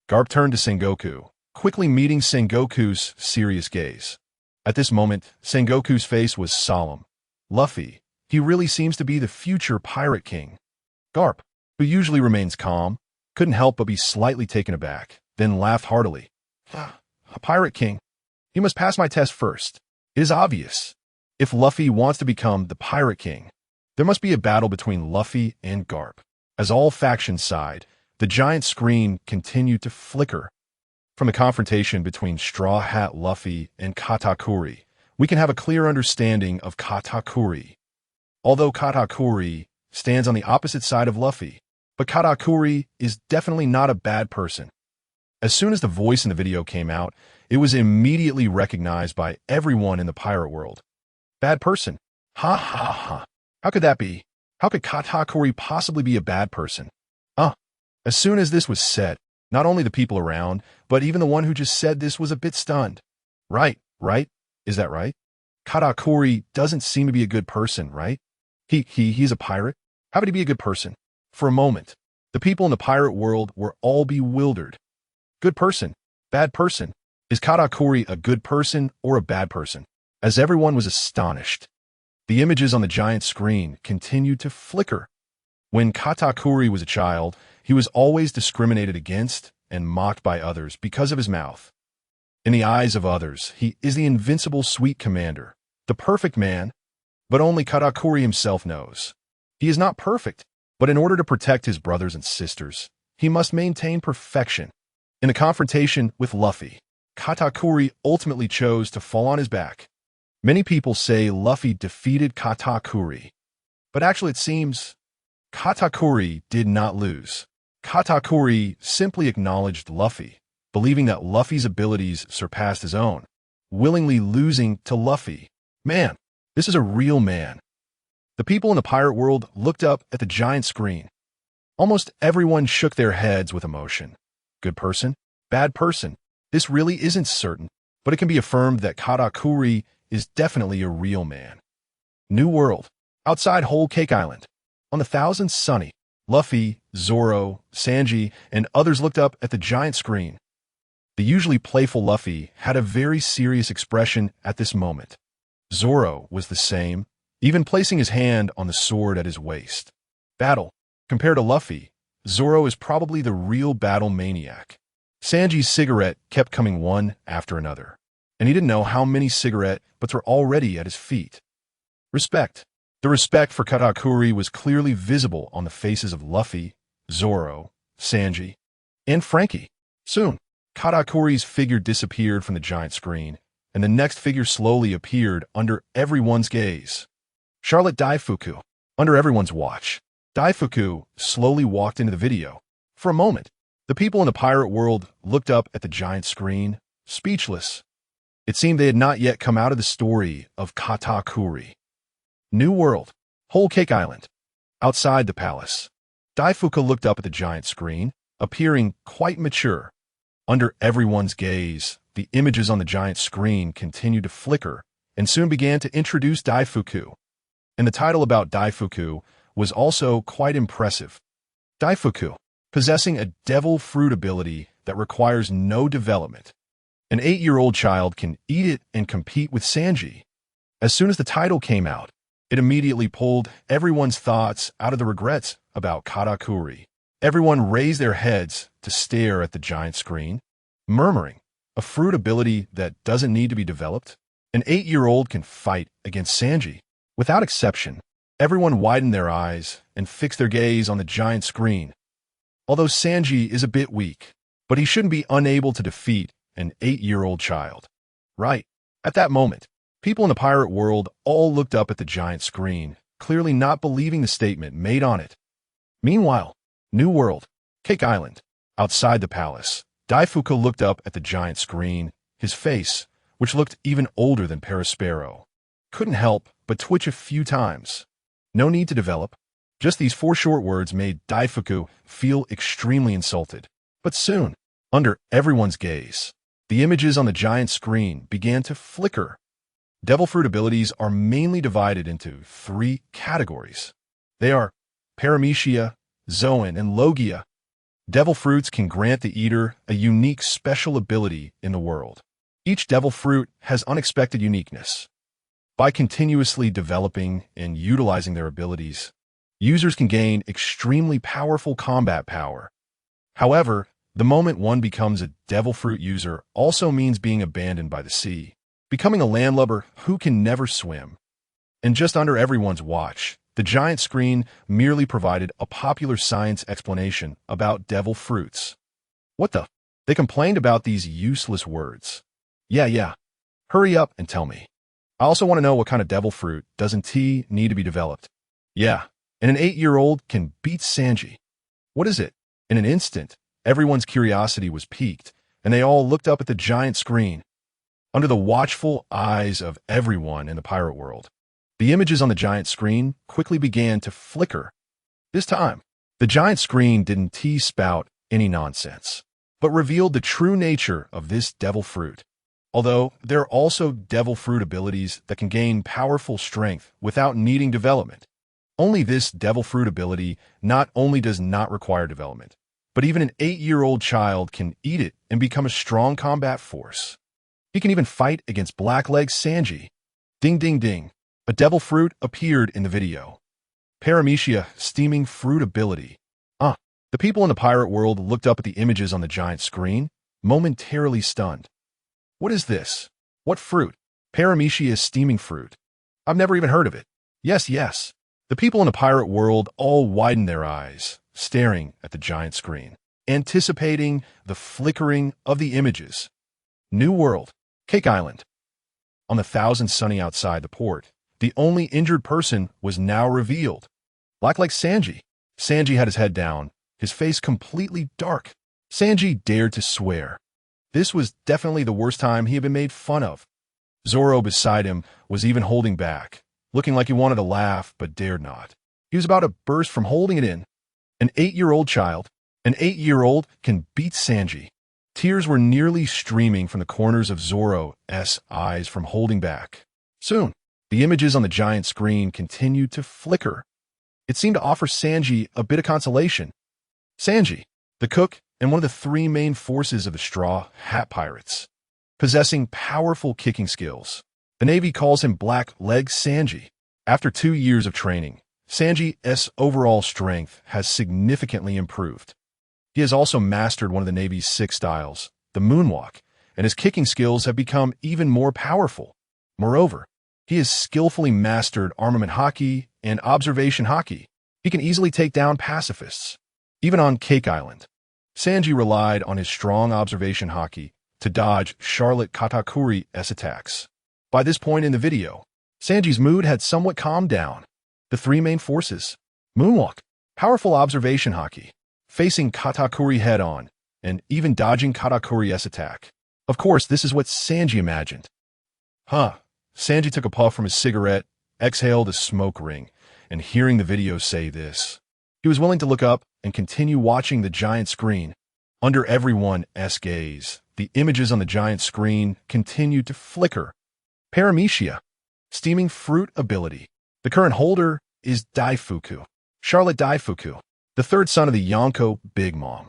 Garp turned to Sengoku, quickly meeting Sengoku's serious gaze. At this moment, Sengoku's face was solemn. Luffy, he really seems to be the future Pirate King. Garp, who usually remains calm, couldn't help but be slightly taken aback, then laughed heartily. "A Pirate King? He must pass my test first. It is obvious. If Luffy wants to become the Pirate King, there must be a battle between Luffy and Garp. As all factions side, the giant screen continued to flicker. From the confrontation between Straw Hat Luffy and Katakuri, we can have a clear understanding of Katakuri. Although Katakuri stands on the opposite side of Luffy, but Katakuri is definitely not a bad person. As soon as the voice in the video came out, it was immediately recognized by everyone in the pirate world. Bad person. Ha ha ha. How could that be? How could Katakuri possibly be a bad person? As soon as this was said, not only the people around, but even the one who just said this was a bit stunned. Right? Is that right? Katakuri doesn't seem to be a good person, right? He's a pirate? How would he be a good person? For a moment, the people in the pirate world were all bewildered. Good person, bad person. Is Katakuri a good person or a bad person? As everyone was astonished, the images on the giant screen continued to flicker. When Katakuri was a child, he was always discriminated against and mocked by others because of his mouth. In the eyes of others, he is the invincible sweet commander, the perfect man, but only Katakuri himself knows. He is not perfect, but in order to protect his brothers and sisters, he must maintain perfection. In the confrontation with Luffy, Katakuri ultimately chose to fall on his back. Many people say Luffy defeated Katakuri, but actually it seems Katakuri did not lose. Katakuri simply acknowledged Luffy, believing that Luffy's abilities surpassed his own, willingly losing to Luffy. Man, this is a real man. The people in the pirate world looked up at the giant screen. Almost everyone shook their heads with emotion. Good person, bad person. This really isn't certain, but it can be affirmed that Katakuri is definitely a real man. New world. Outside Whole Cake Island. On the Thousand Sunny, Luffy, Zoro, Sanji, and others looked up at the giant screen. The usually playful Luffy had a very serious expression at this moment. Zoro was the same, even placing his hand on the sword at his waist. Battle. Compared to Luffy, Zoro is probably the real battle maniac. Sanji's cigarette kept coming one after another, and he didn't know how many cigarette butts were already at his feet. Respect. The respect for Katakuri was clearly visible on the faces of Luffy, Zoro, Sanji, and Frankie. Soon, Katakuri's figure disappeared from the giant screen, and the next figure slowly appeared under everyone's gaze. Charlotte Daifuku. Under everyone's watch, Daifuku slowly walked into the video. For a moment, the people in the pirate world looked up at the giant screen, speechless. It seemed they had not yet come out of the story of Katakuri. New world. Whole Cake Island. Outside the palace, Daifuku looked up at the giant screen, appearing quite mature. Under everyone's gaze, the images on the giant screen continued to flicker and soon began to introduce Daifuku. And the title about Daifuku was also quite impressive. Daifuku, possessing a devil fruit ability that requires no development. An 8-year-old child can eat it and compete with Sanji. As soon as the title came out, it immediately pulled everyone's thoughts out of the regrets about Katakuri. Everyone raised their heads to stare at the giant screen, murmuring, a fruit ability that doesn't need to be developed? An 8-year-old can fight against Sanji. Without exception, everyone widened their eyes and fixed their gaze on the giant screen. Although Sanji is a bit weak, but he shouldn't be unable to defeat an 8-year-old child. Right. At that moment, people in the pirate world all looked up at the giant screen, clearly not believing the statement made on it. Meanwhile, New World, Cake Island. Outside the palace, Daifuku looked up at the giant screen. His face, which looked even older than Perispero, couldn't help but twitch a few times. No need to develop. Just these 4 short words made Daifuku feel extremely insulted. But soon, under everyone's gaze, the images on the giant screen began to flicker. Devil fruit abilities are mainly divided into 3 categories. They are Paramecia, Zoan, and Logia. Devil fruits can grant the eater a unique special ability in the world. Each devil fruit has unexpected uniqueness. By continuously developing and utilizing their abilities, users can gain extremely powerful combat power. However, The moment one becomes a devil fruit user also means being abandoned by the sea, becoming a landlubber who can never swim. And just under everyone's watch, the giant screen merely provided a popular science explanation about devil fruits. What the? They complained about these useless words. Yeah. Hurry up and tell me. I also want to know what kind of devil fruit doesn't tea need to be developed. Yeah, and an 8-year-old can beat Sanji. What is it? In an instant, everyone's curiosity was piqued, and they all looked up at the giant screen. Under the watchful eyes of everyone in the pirate world, the images on the giant screen quickly began to flicker. This time, the giant screen didn't spout any nonsense, but revealed the true nature of this devil fruit. Although there are also devil fruit abilities that can gain powerful strength without needing development. Only this devil fruit ability not only does not require development, but even an 8-year-old child can eat it and become a strong combat force. He can even fight against Blackleg Sanji. Ding ding ding. A devil fruit appeared in the video. Paramecia steaming fruit ability. The people in the pirate world looked up at the images on the giant screen, momentarily stunned. What is this? What fruit? Paramecia steaming fruit. I've never even heard of it. Yes. The people in the pirate world all widened their eyes, staring at the giant screen, anticipating the flickering of the images. New world, Cake Island. On the thousand sunny outside the port, the only injured person was now revealed. Like Sanji. Sanji had his head down, his face completely dark. Sanji dared to swear. This was definitely the worst time he had been made fun of. Zoro beside him was even holding back, looking like he wanted to laugh but dared not. He was about to burst from holding it in. An 8-year-old child. An 8-year-old can beat Sanji. Tears were nearly streaming from the corners of Zoro's eyes from holding back. Soon, the images on the giant screen continued to flicker. It seemed to offer Sanji a bit of consolation. Sanji, the cook, and one of the 3 main forces of the Straw Hat Pirates, possessing powerful kicking skills. The Navy calls him Blackleg Sanji. After 2 years of training, Sanji's overall strength has significantly improved. He has also mastered one of the Navy's 6 styles, the moonwalk, and his kicking skills have become even more powerful. Moreover, he has skillfully mastered armament hockey and observation hockey. He can easily take down pacifists. Even on Cake Island, Sanji relied on his strong observation hockey to dodge Charlotte Katakuri's attacks. By this point in the video, Sanji's mood had somewhat calmed down. The 3 main forces, moonwalk, powerful observation hockey, facing Katakuri head-on, and even dodging Katakuri's attack. Of course, this is what Sanji imagined. Sanji took a puff from his cigarette, exhaled a smoke ring, and hearing the video say this, he was willing to look up and continue watching the giant screen. Under everyone's gaze, the images on the giant screen continued to flicker. Paramecia, steaming fruit ability. The current holder is Daifuku, Charlotte Daifuku, the 3rd son of the Yonko Big Mom.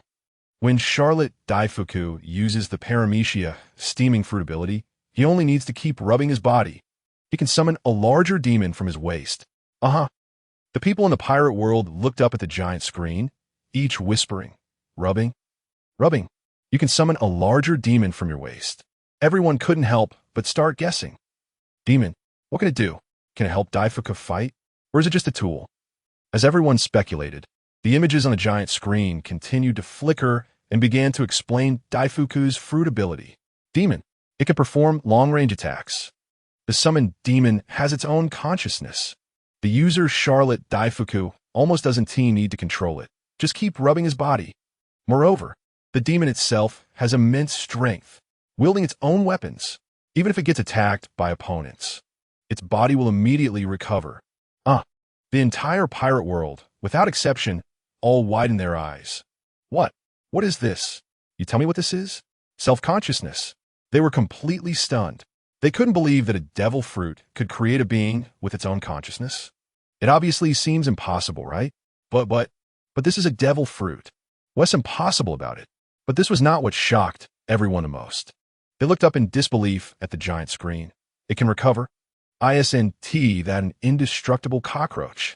When Charlotte Daifuku uses the Paramecia steaming fruit ability, he only needs to keep rubbing his body. He can summon a larger demon from his waist. The people in the pirate world looked up at the giant screen, each whispering, rubbing. You can summon a larger demon from your waist. Everyone couldn't help but start guessing. Demon, what can it do? Can it help Daifuku fight? Or is it just a tool? As everyone speculated, the images on the giant screen continued to flicker and began to explain Daifuku's fruit ability. Demon, it can perform long-range attacks. The summoned demon has its own consciousness. The user Charlotte Daifuku almost doesn't need to control it. Just keep rubbing his body. Moreover, the demon itself has immense strength, wielding its own weapons. Even if it gets attacked by opponents, its body will immediately recover. The entire pirate world, without exception, all widened their eyes. What? What is this? You tell me what this is? Self-consciousness. They were completely stunned. They couldn't believe that a devil fruit could create a being with its own consciousness. It obviously seems impossible, right? But this is a devil fruit. What's impossible about it? But this was not what shocked everyone the most. They looked up in disbelief at the giant screen. It can recover. ISNT, that an indestructible cockroach.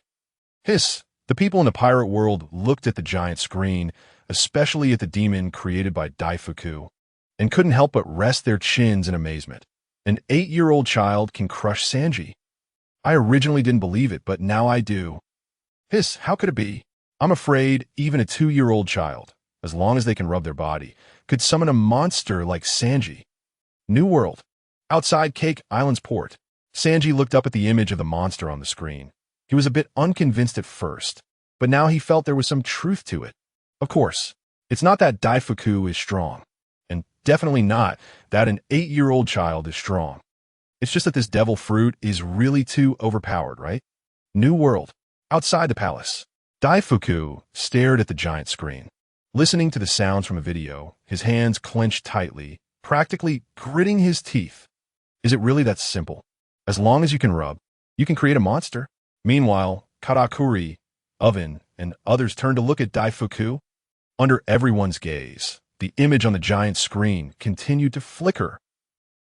Hiss, The people in the pirate world looked at the giant screen, especially at the demon created by Daifuku, and couldn't help but rest their chins in amazement. An 8-year-old child can crush Sanji. I originally didn't believe it, but now I do. Hiss, how could it be? I'm afraid even a 2-year-old child, as long as they can rub their body, could summon a monster like Sanji. New World. Outside Cake Island's port, Sanji looked up at the image of the monster on the screen. He was a bit unconvinced at first, but now he felt there was some truth to it. Of course, it's not that Daifuku is strong, and definitely not that an 8-year-old child is strong. It's just that this devil fruit is really too overpowered, right? New World. Outside the palace, Daifuku stared at the giant screen. Listening to the sounds from a video, his hands clenched tightly, practically gritting his teeth. Is it really that simple? As long as you can rub, you can create a monster. Meanwhile, Katakuri, Oven, and others turned to look at Daifuku. Under everyone's gaze, the image on the giant screen continued to flicker.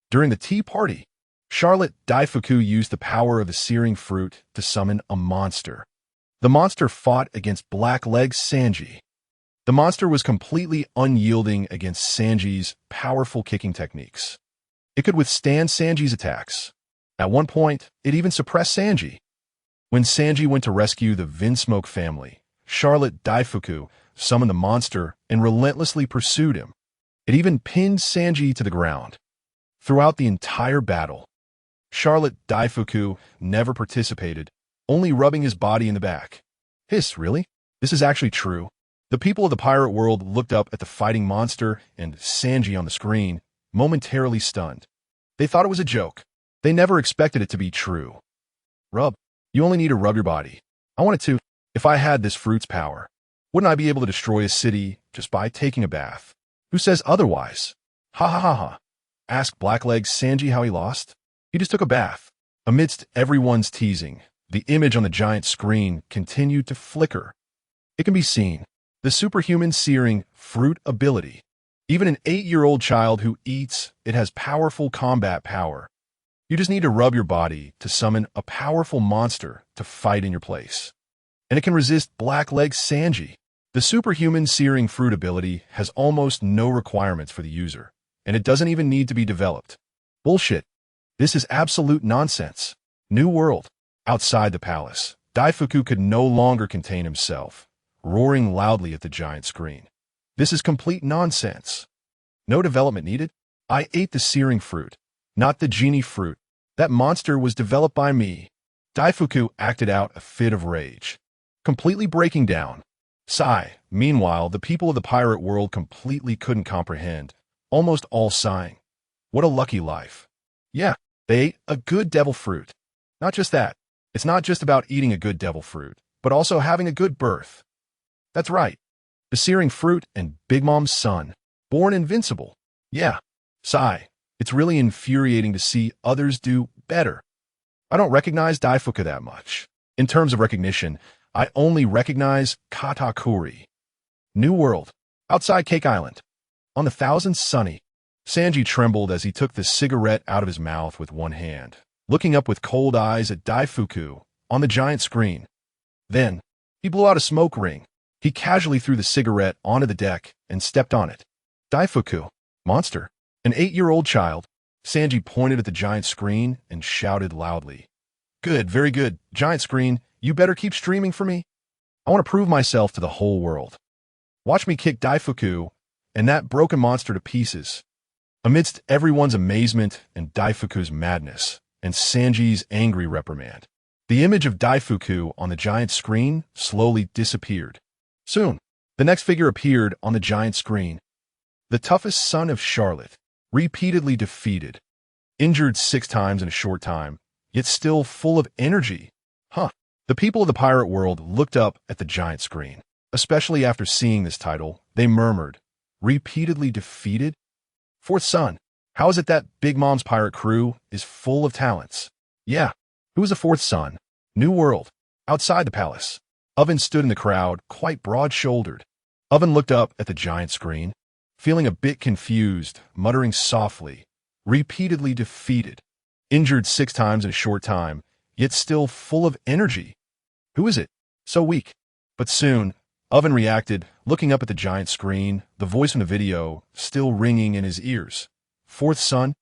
During the tea party, Charlotte Daifuku used the power of the searing fruit to summon a monster. The monster fought against Black-Leg Sanji. The monster was completely unyielding against Sanji's powerful kicking techniques. It could withstand Sanji's attacks. At one point, it even suppressed Sanji. When Sanji went to rescue the Vinsmoke family, Charlotte Daifuku summoned the monster and relentlessly pursued him. It even pinned Sanji to the ground. Throughout the entire battle, Charlotte Daifuku never participated, only rubbing his body in the back. Hiss, really? This is actually true. The people of the pirate world looked up at the fighting monster and Sanji on the screen, momentarily stunned. They thought it was a joke. They never expected it to be true. Rub. You only need to rub your body. I wanted to. If I had this fruit's power, wouldn't I be able to destroy a city just by taking a bath? Who says otherwise? Ha ha ha ha. Ask Black-Leg Sanji how he lost. He just took a bath. Amidst everyone's teasing, the image on the giant screen continued to flicker. It can be seen. The superhuman searing fruit ability. Even an 8-year-old child who eats it has powerful combat power. You just need to rub your body to summon a powerful monster to fight in your place. And it can resist Black-Leg Sanji. The superhuman searing fruit ability has almost no requirements for the user, and it doesn't even need to be developed. Bullshit. This is absolute nonsense. New World. Outside the palace, Daifuku could no longer contain himself, roaring loudly at the giant screen. This is complete nonsense. No development needed. I ate the searing fruit, not the genie fruit. That monster was developed by me. Daifuku acted out a fit of rage, completely breaking down. Sigh. Meanwhile, the people of the pirate world completely couldn't comprehend, almost all sighing. What a lucky life. Yeah, they ate a good devil fruit. Not just that. It's not just about eating a good devil fruit, but also having a good birth. That's right. The searing fruit and Big Mom's son, born invincible. Yeah. Sigh. It's really infuriating to see others do better. I don't recognize Daifuku that much. In terms of recognition, I only recognize Katakuri. New World. Outside Cake Island. On the Thousand Sunny, Sanji trembled as he took the cigarette out of his mouth with one hand, looking up with cold eyes at Daifuku on the giant screen. Then, he blew out a smoke ring. He casually threw the cigarette onto the deck and stepped on it. Daifuku. Monster. An 8-year-old child. Sanji pointed at the giant screen and shouted loudly. Good, very good. Giant screen, you better keep streaming for me. I want to prove myself to the whole world. Watch me kick Daifuku and that broken monster to pieces. Amidst everyone's amazement and Daifuku's madness and Sanji's angry reprimand, the image of Daifuku on the giant screen slowly disappeared. Soon, the next figure appeared on the giant screen. The toughest son of Charlotte, repeatedly defeated, injured 6 times in a short time, yet still full of energy. Huh. The people of the pirate world looked up at the giant screen. Especially after seeing this title, they murmured, repeatedly defeated? 4th son, how is it that Big Mom's pirate crew is full of talents? Yeah, who is the 4th son? New World. Outside the palace, Oven stood in the crowd, quite broad-shouldered. Oven looked up at the giant screen, feeling a bit confused, muttering softly, repeatedly defeated, injured 6 times in a short time, yet still full of energy. Who is it? So weak. But soon, Oven reacted, looking up at the giant screen, the voice from the video still ringing in his ears. Fourth son?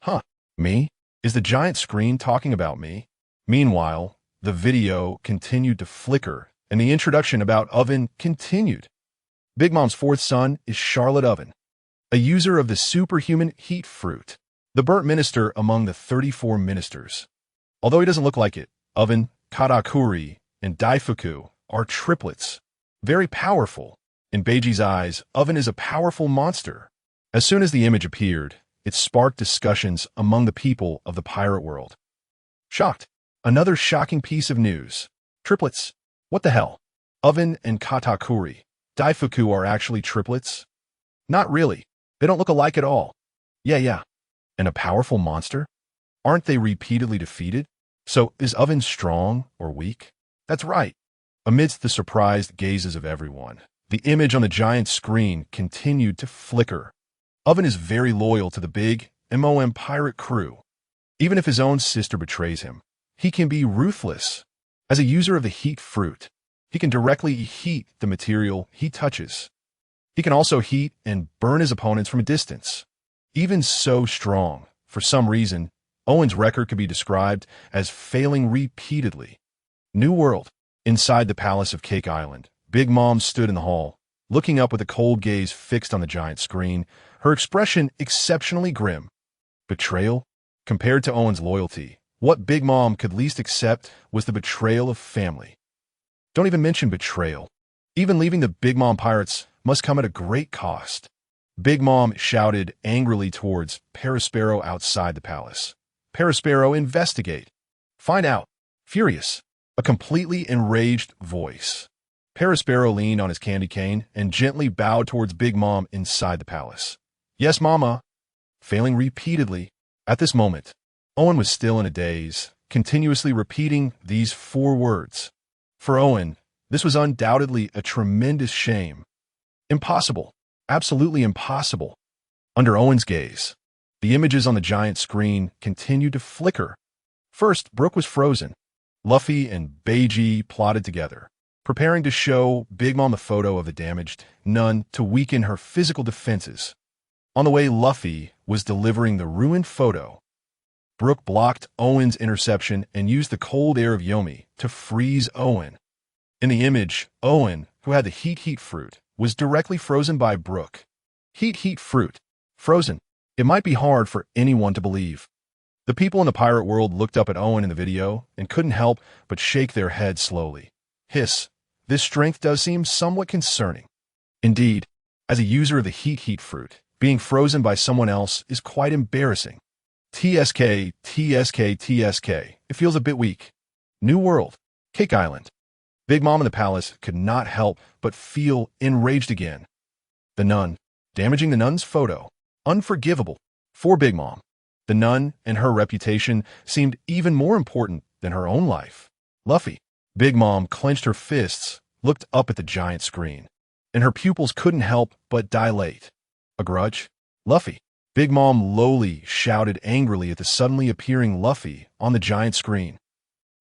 Huh, me? Is the giant screen talking about me? Meanwhile, the video continued to flicker, and the introduction about Oven continued. Big Mom's fourth son is Charlotte Oven, a user of the superhuman heat fruit, the burnt minister among the 34 ministers. Although he doesn't look like it, Oven, Katakuri, and Daifuku are triplets. Very powerful. In Beiji's eyes, Oven is a powerful monster. As soon as the image appeared, it sparked discussions among the people of the pirate world. Shocked. Another shocking piece of news. Triplets. What the hell? Oven and Katakuri, Daifuku are actually triplets? Not really. They don't look alike at all. Yeah. And a powerful monster? Aren't they repeatedly defeated? So is Oven strong or weak? That's right. Amidst the surprised gazes of everyone, the image on the giant screen continued to flicker. Oven is very loyal to the big MOM pirate crew. Even if his own sister betrays him, he can be ruthless. As a user of the heat fruit, he can directly heat the material he touches. He can also heat and burn his opponents from a distance. Even so strong, for some reason, Owen's record could be described as failing repeatedly. New World. Inside the palace of Cake Island, Big Mom stood in the hall, looking up with a cold gaze fixed on the giant screen, her expression exceptionally grim. Betrayal? Compared to Owen's loyalty, what Big Mom could least accept was the betrayal of family. Don't even mention betrayal. Even leaving the Big Mom pirates must come at a great cost. Big Mom shouted angrily towards Perispero outside the palace. Perispero, investigate. Find out. Furious. A completely enraged voice. Perispero leaned on his candy cane and gently bowed towards Big Mom inside the palace. Yes, Mama. Failing repeatedly. At this moment, Owen was still in a daze, continuously repeating these 4 words. For Owen, this was undoubtedly a tremendous shame. Impossible. Absolutely impossible. Under Owen's gaze, the images on the giant screen continued to flicker. First, Brook was frozen. Luffy and Beiji plotted together, preparing to show Big Mom a photo of the damaged nun to weaken her physical defenses. On the way, Luffy was delivering the ruined photo. Brook blocked Owen's interception and used the cold air of Yomi to freeze Owen. In the image, Owen, who had the heat fruit, was directly frozen by Brook. Heat fruit. Frozen. It might be hard for anyone to believe. The people in the pirate world looked up at Owen in the video and couldn't help but shake their heads slowly. Hiss, this strength does seem somewhat concerning. Indeed, as a user of the heat fruit, being frozen by someone else is quite embarrassing. TSK. It feels a bit weak. New World. Cake Island. Big Mom in the palace could not help but feel enraged again. The nun. Damaging the nun's photo. Unforgivable. For Big Mom. The nun and her reputation seemed even more important than her own life. Luffy. Big Mom clenched her fists, looked up at the giant screen, and her pupils couldn't help but dilate. A grudge? Luffy. Big Mom lowly shouted angrily at the suddenly appearing Luffy on the giant screen.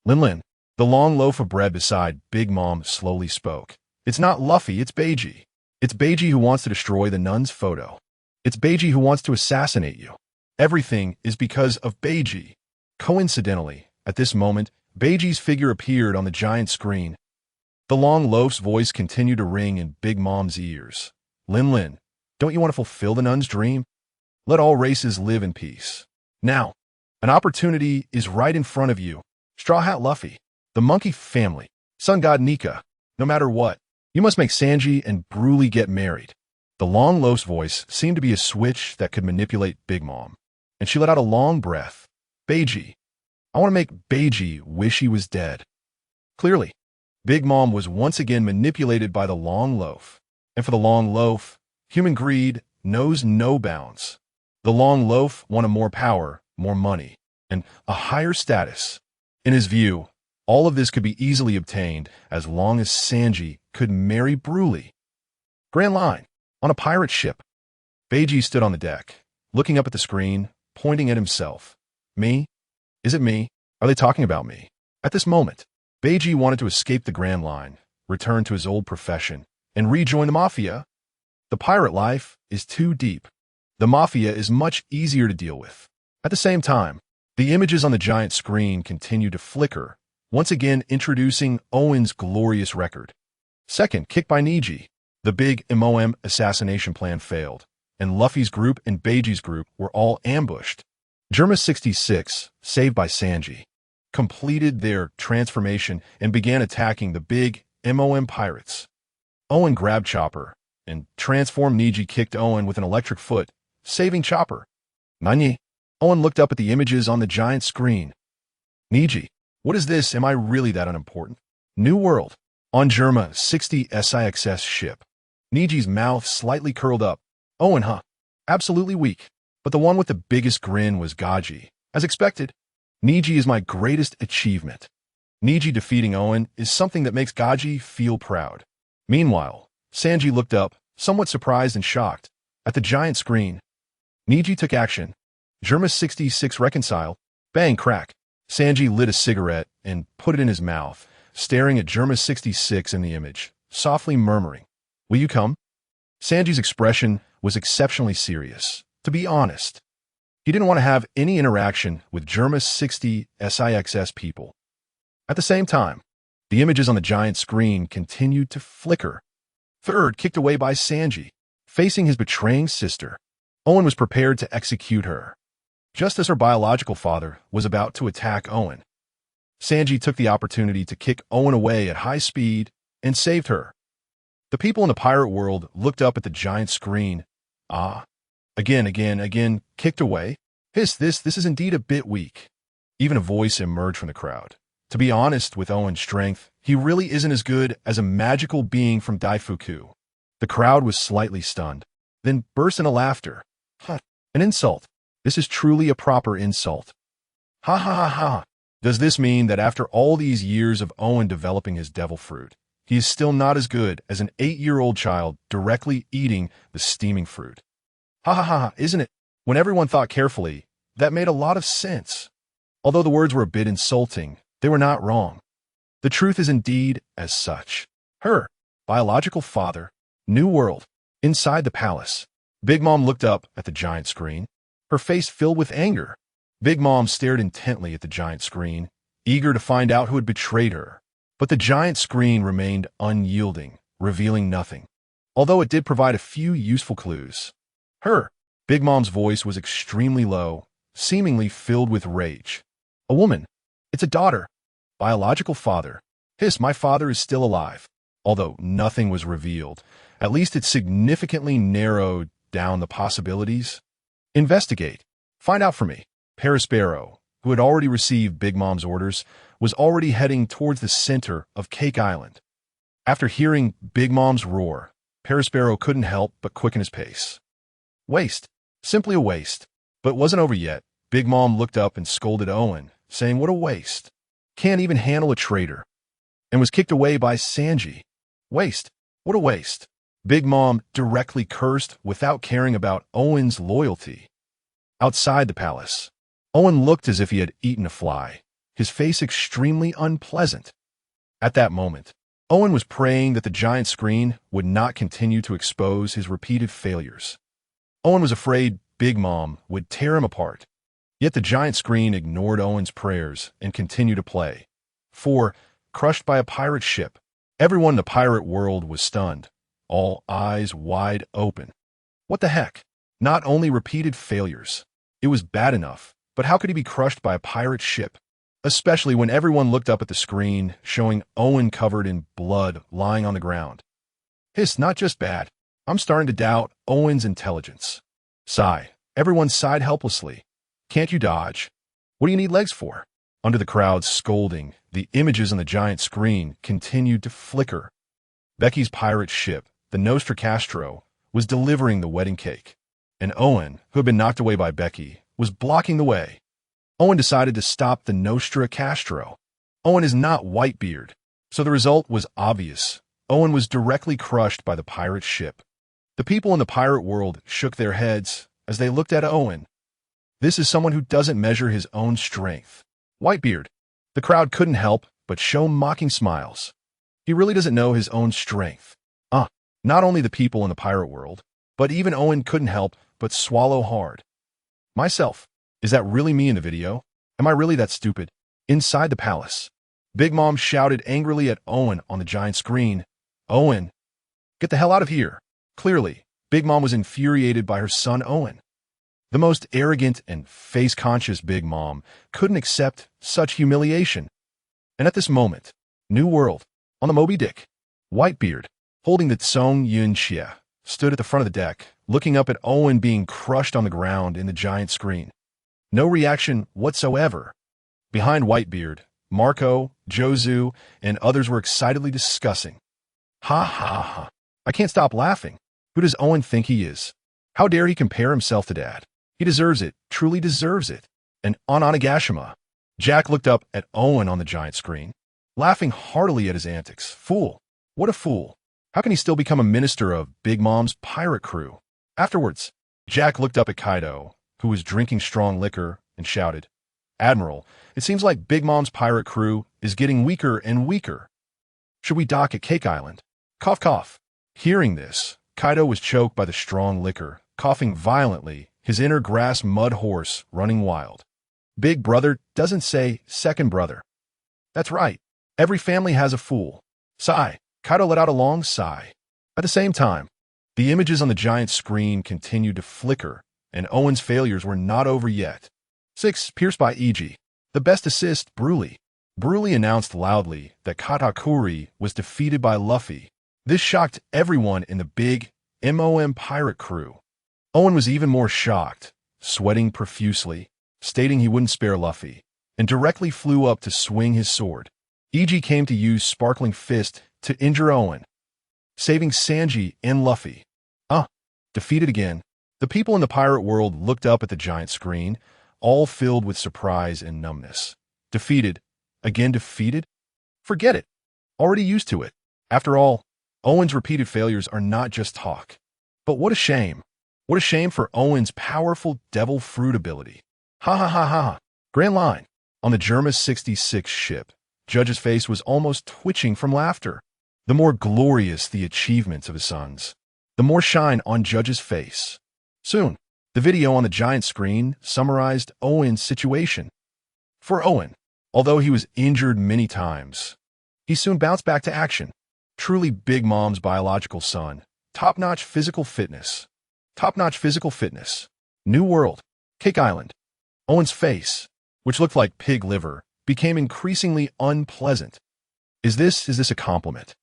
Lin. The long loaf of bread beside Big Mom slowly spoke. It's not Luffy, it's Beiji. It's Beiji who wants to destroy the nun's photo. It's Beiji who wants to assassinate you. Everything is because of Beiji. Coincidentally, at this moment, Beiji's figure appeared on the giant screen. The long loaf's voice continued to ring in Big Mom's ears. Lin, don't you want to fulfill the nun's dream? Let all races live in peace. Now, an opportunity is right in front of you. Straw Hat Luffy, the monkey family, sun god Nika, no matter what, you must make Sanji and Broly get married. The long loaf's voice seemed to be a switch that could manipulate Big Mom, and she let out a long breath. Beiji. I want to make Beiji wish he was dead. Clearly, Big Mom was once again manipulated by the long loaf. And for the long loaf, human greed knows no bounds. The long loaf wanted more power, more money, and a higher status. In his view, all of this could be easily obtained as long as Sanji could marry Broly. Grand Line. On a pirate ship. Beiji stood on the deck, looking up at the screen, pointing at himself. Me? Is it me? Are they talking about me? At this moment, Beiji wanted to escape the Grand Line, return to his old profession, and rejoin the Mafia? The pirate life is too deep. The Mafia is much easier to deal with. At the same time, the images on the giant screen continue to flicker, once again introducing Owen's glorious record. Second, kick by Niji. The big MOM assassination plan failed, and Luffy's group and Beiji's group were all ambushed. Germa 66, saved by Sanji, completed their transformation and began attacking the big MOM pirates. Owen grabbed Chopper, and transformed Niji kicked Owen with an electric foot, saving Chopper. Nani? Owen looked up at the images on the giant screen. Niji, what is this? Am I really that unimportant? New World. On Germa 60 6Lessons ship. Niji's mouth slightly curled up. Owen, huh? Absolutely weak. But the one with the biggest grin was Gaji. As expected, Niji is my greatest achievement. Niji defeating Owen is something that makes Gaji feel proud. Meanwhile, Sanji looked up, somewhat surprised and shocked. At the giant screen, Niji took action. Germa 66 reconciled. Bang, crack. Sanji lit a cigarette and put it in his mouth, staring at Germa 66 in the image, softly murmuring, "Will you come?" Sanji's expression was exceptionally serious. To be honest, he didn't want to have any interaction with Germa 60 6Lessons people. At the same time, the images on the giant screen continued to flicker. Third, kicked away by Sanji. Facing his betraying sister, Owen was prepared to execute her. Just as her biological father was about to attack Owen, Sanji took the opportunity to kick Owen away at high speed and saved her. The people in the pirate world looked up at the giant screen. Again, kicked away. This is indeed a bit weak. Even a voice emerged from the crowd. To be honest, with Owen's strength, he really isn't as good as a magical being from Daifuku. The crowd was slightly stunned, then burst into laughter. An insult. This is truly a proper insult. Ha ha ha ha. Does this mean that after all these years of Owen developing his devil fruit, he is still not as good as an 8-year-old child directly eating the steaming fruit? Ha ha ha, isn't it? When everyone thought carefully, that made a lot of sense. Although the words were a bit insulting, they were not wrong. The truth is indeed as such. Her biological father, New World, inside the palace. Big Mom looked up at the giant screen, her face filled with anger. Big Mom stared intently at the giant screen, eager to find out who had betrayed her. But the giant screen remained unyielding, revealing nothing, although it did provide a few useful clues. Her Big Mom's voice was extremely low, seemingly filled with rage. A woman. It's a daughter. Biological father. My father is still alive. Although nothing was revealed, at least it significantly narrowed down the possibilities. Investigate. Find out for me. Perospero, who had already received Big Mom's orders, was already heading towards the center of Cake Island. After hearing Big Mom's roar, Perospero couldn't help but quicken his pace. Waste. Simply a waste. But it wasn't over yet. Big Mom looked up and scolded Owen, saying, "What a waste. Can't even handle a traitor." And was kicked away by Sanji. Waste. What a waste. Big Mom directly cursed without caring about Owen's loyalty. Outside the palace, Owen looked as if he had eaten a fly, his face extremely unpleasant. At that moment, Owen was praying that the giant screen would not continue to expose his repeated failures. Owen was afraid Big Mom would tear him apart. Yet the giant screen ignored Owen's prayers and continued to play. 4. Crushed by a pirate ship. Everyone in the pirate world was stunned, all eyes wide open. What the heck? Not only repeated failures. It was bad enough, but how could he be crushed by a pirate ship? Especially when everyone looked up at the screen, showing Owen covered in blood lying on the ground. Not just bad. I'm starting to doubt Owen's intelligence. Sigh. Everyone sighed helplessly. Can't you dodge? What do you need legs for? Under the crowd's scolding, the images on the giant screen continued to flicker. Becky's pirate ship, the Nostra Castro, was delivering the wedding cake, and Owen, who had been knocked away by Becky, was blocking the way. Owen decided to stop the Nostra Castro. Owen is not Whitebeard, so the result was obvious. Owen was directly crushed by the pirate ship. The people in the pirate world shook their heads as they looked at Owen. This is someone who doesn't measure his own strength. Whitebeard. The crowd couldn't help but show mocking smiles. He really doesn't know his own strength. Not only the people in the pirate world, but even Owen couldn't help but swallow hard. Myself, is that really me in the video? Am I really that stupid? Inside the palace, Big Mom shouted angrily at Owen on the giant screen. Owen, get the hell out of here. Clearly, Big Mom was infuriated by her son Owen. The most arrogant and face-conscious Big Mom couldn't accept such humiliation. And at this moment, New World, on the Moby Dick, Whitebeard, holding the Tsong Yun Xie, stood at the front of the deck, looking up at Owen being crushed on the ground in the giant screen. No reaction whatsoever. Behind Whitebeard, Marco, Jozu, and others were excitedly discussing. Ha ha ha. I can't stop laughing. Who does Owen think he is? How dare he compare himself to Dad? He deserves it, truly deserves it. And on Onigashima, Jack looked up at Owen on the giant screen, laughing heartily at his antics. Fool. What a fool. How can he still become a minister of Big Mom's pirate crew? Afterwards, Jack looked up at Kaido, who was drinking strong liquor, and shouted, Admiral, it seems like Big Mom's pirate crew is getting weaker and weaker. Should we dock at Cake Island? Cough, cough. Hearing this, Kaido was choked by the strong liquor, coughing violently, his inner grass mud horse running wild. Big brother doesn't say second brother. That's right. Every family has a fool. Sigh. Kaido let out a long sigh. At the same time, the images on the giant screen continued to flicker, and Owen's failures were not over yet. 6. Pierced by E.G. The best assist, Broly. Broly announced loudly that Katakuri was defeated by Luffy. This shocked everyone in the big MOM pirate crew. Owen was even more shocked, sweating profusely, stating he wouldn't spare Luffy, and directly flew up to swing his sword. E.G. came to use Sparkling Fist to injure Owen, saving Sanji and Luffy. Defeated again. The people in the pirate world looked up at the giant screen, all filled with surprise and numbness. Defeated? Again defeated? Forget it. Already used to it. After all, Owen's repeated failures are not just talk. But what a shame. What a shame for Owen's powerful devil fruit ability. Ha ha ha ha. Grand line. On the Germa 66 ship, Judge's face was almost twitching from laughter. The more glorious the achievements of his sons, the more shine on Judge's face. Soon, the video on the giant screen summarized Owen's situation. For Owen, although he was injured many times, he soon bounced back to action. Truly Big Mom's biological son. Top-notch physical fitness. Top-notch physical fitness. New World. Cake Island. Owen's face, which looked like pig liver, became increasingly unpleasant. Is this a compliment?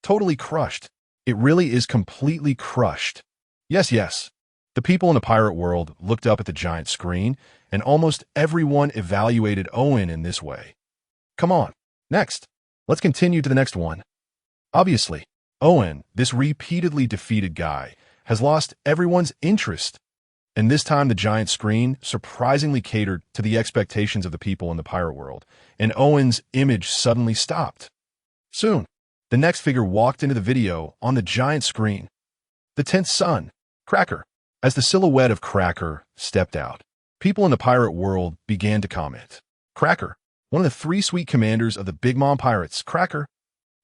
Totally crushed. It really is completely crushed. Yes. The people in the pirate world looked up at the giant screen, and almost everyone evaluated Owen in this way. Come on. Next. Let's continue to the next one. Obviously, Owen, this repeatedly defeated guy, has lost everyone's interest. And this time the giant screen surprisingly catered to the expectations of the people in the pirate world, and Owen's image suddenly stopped. Soon, the next figure walked into the video on the giant screen. The 10th son, Cracker. As the silhouette of Cracker stepped out, people in the pirate world began to comment. Cracker, one of the 3 sweet commanders of the Big Mom Pirates, Cracker.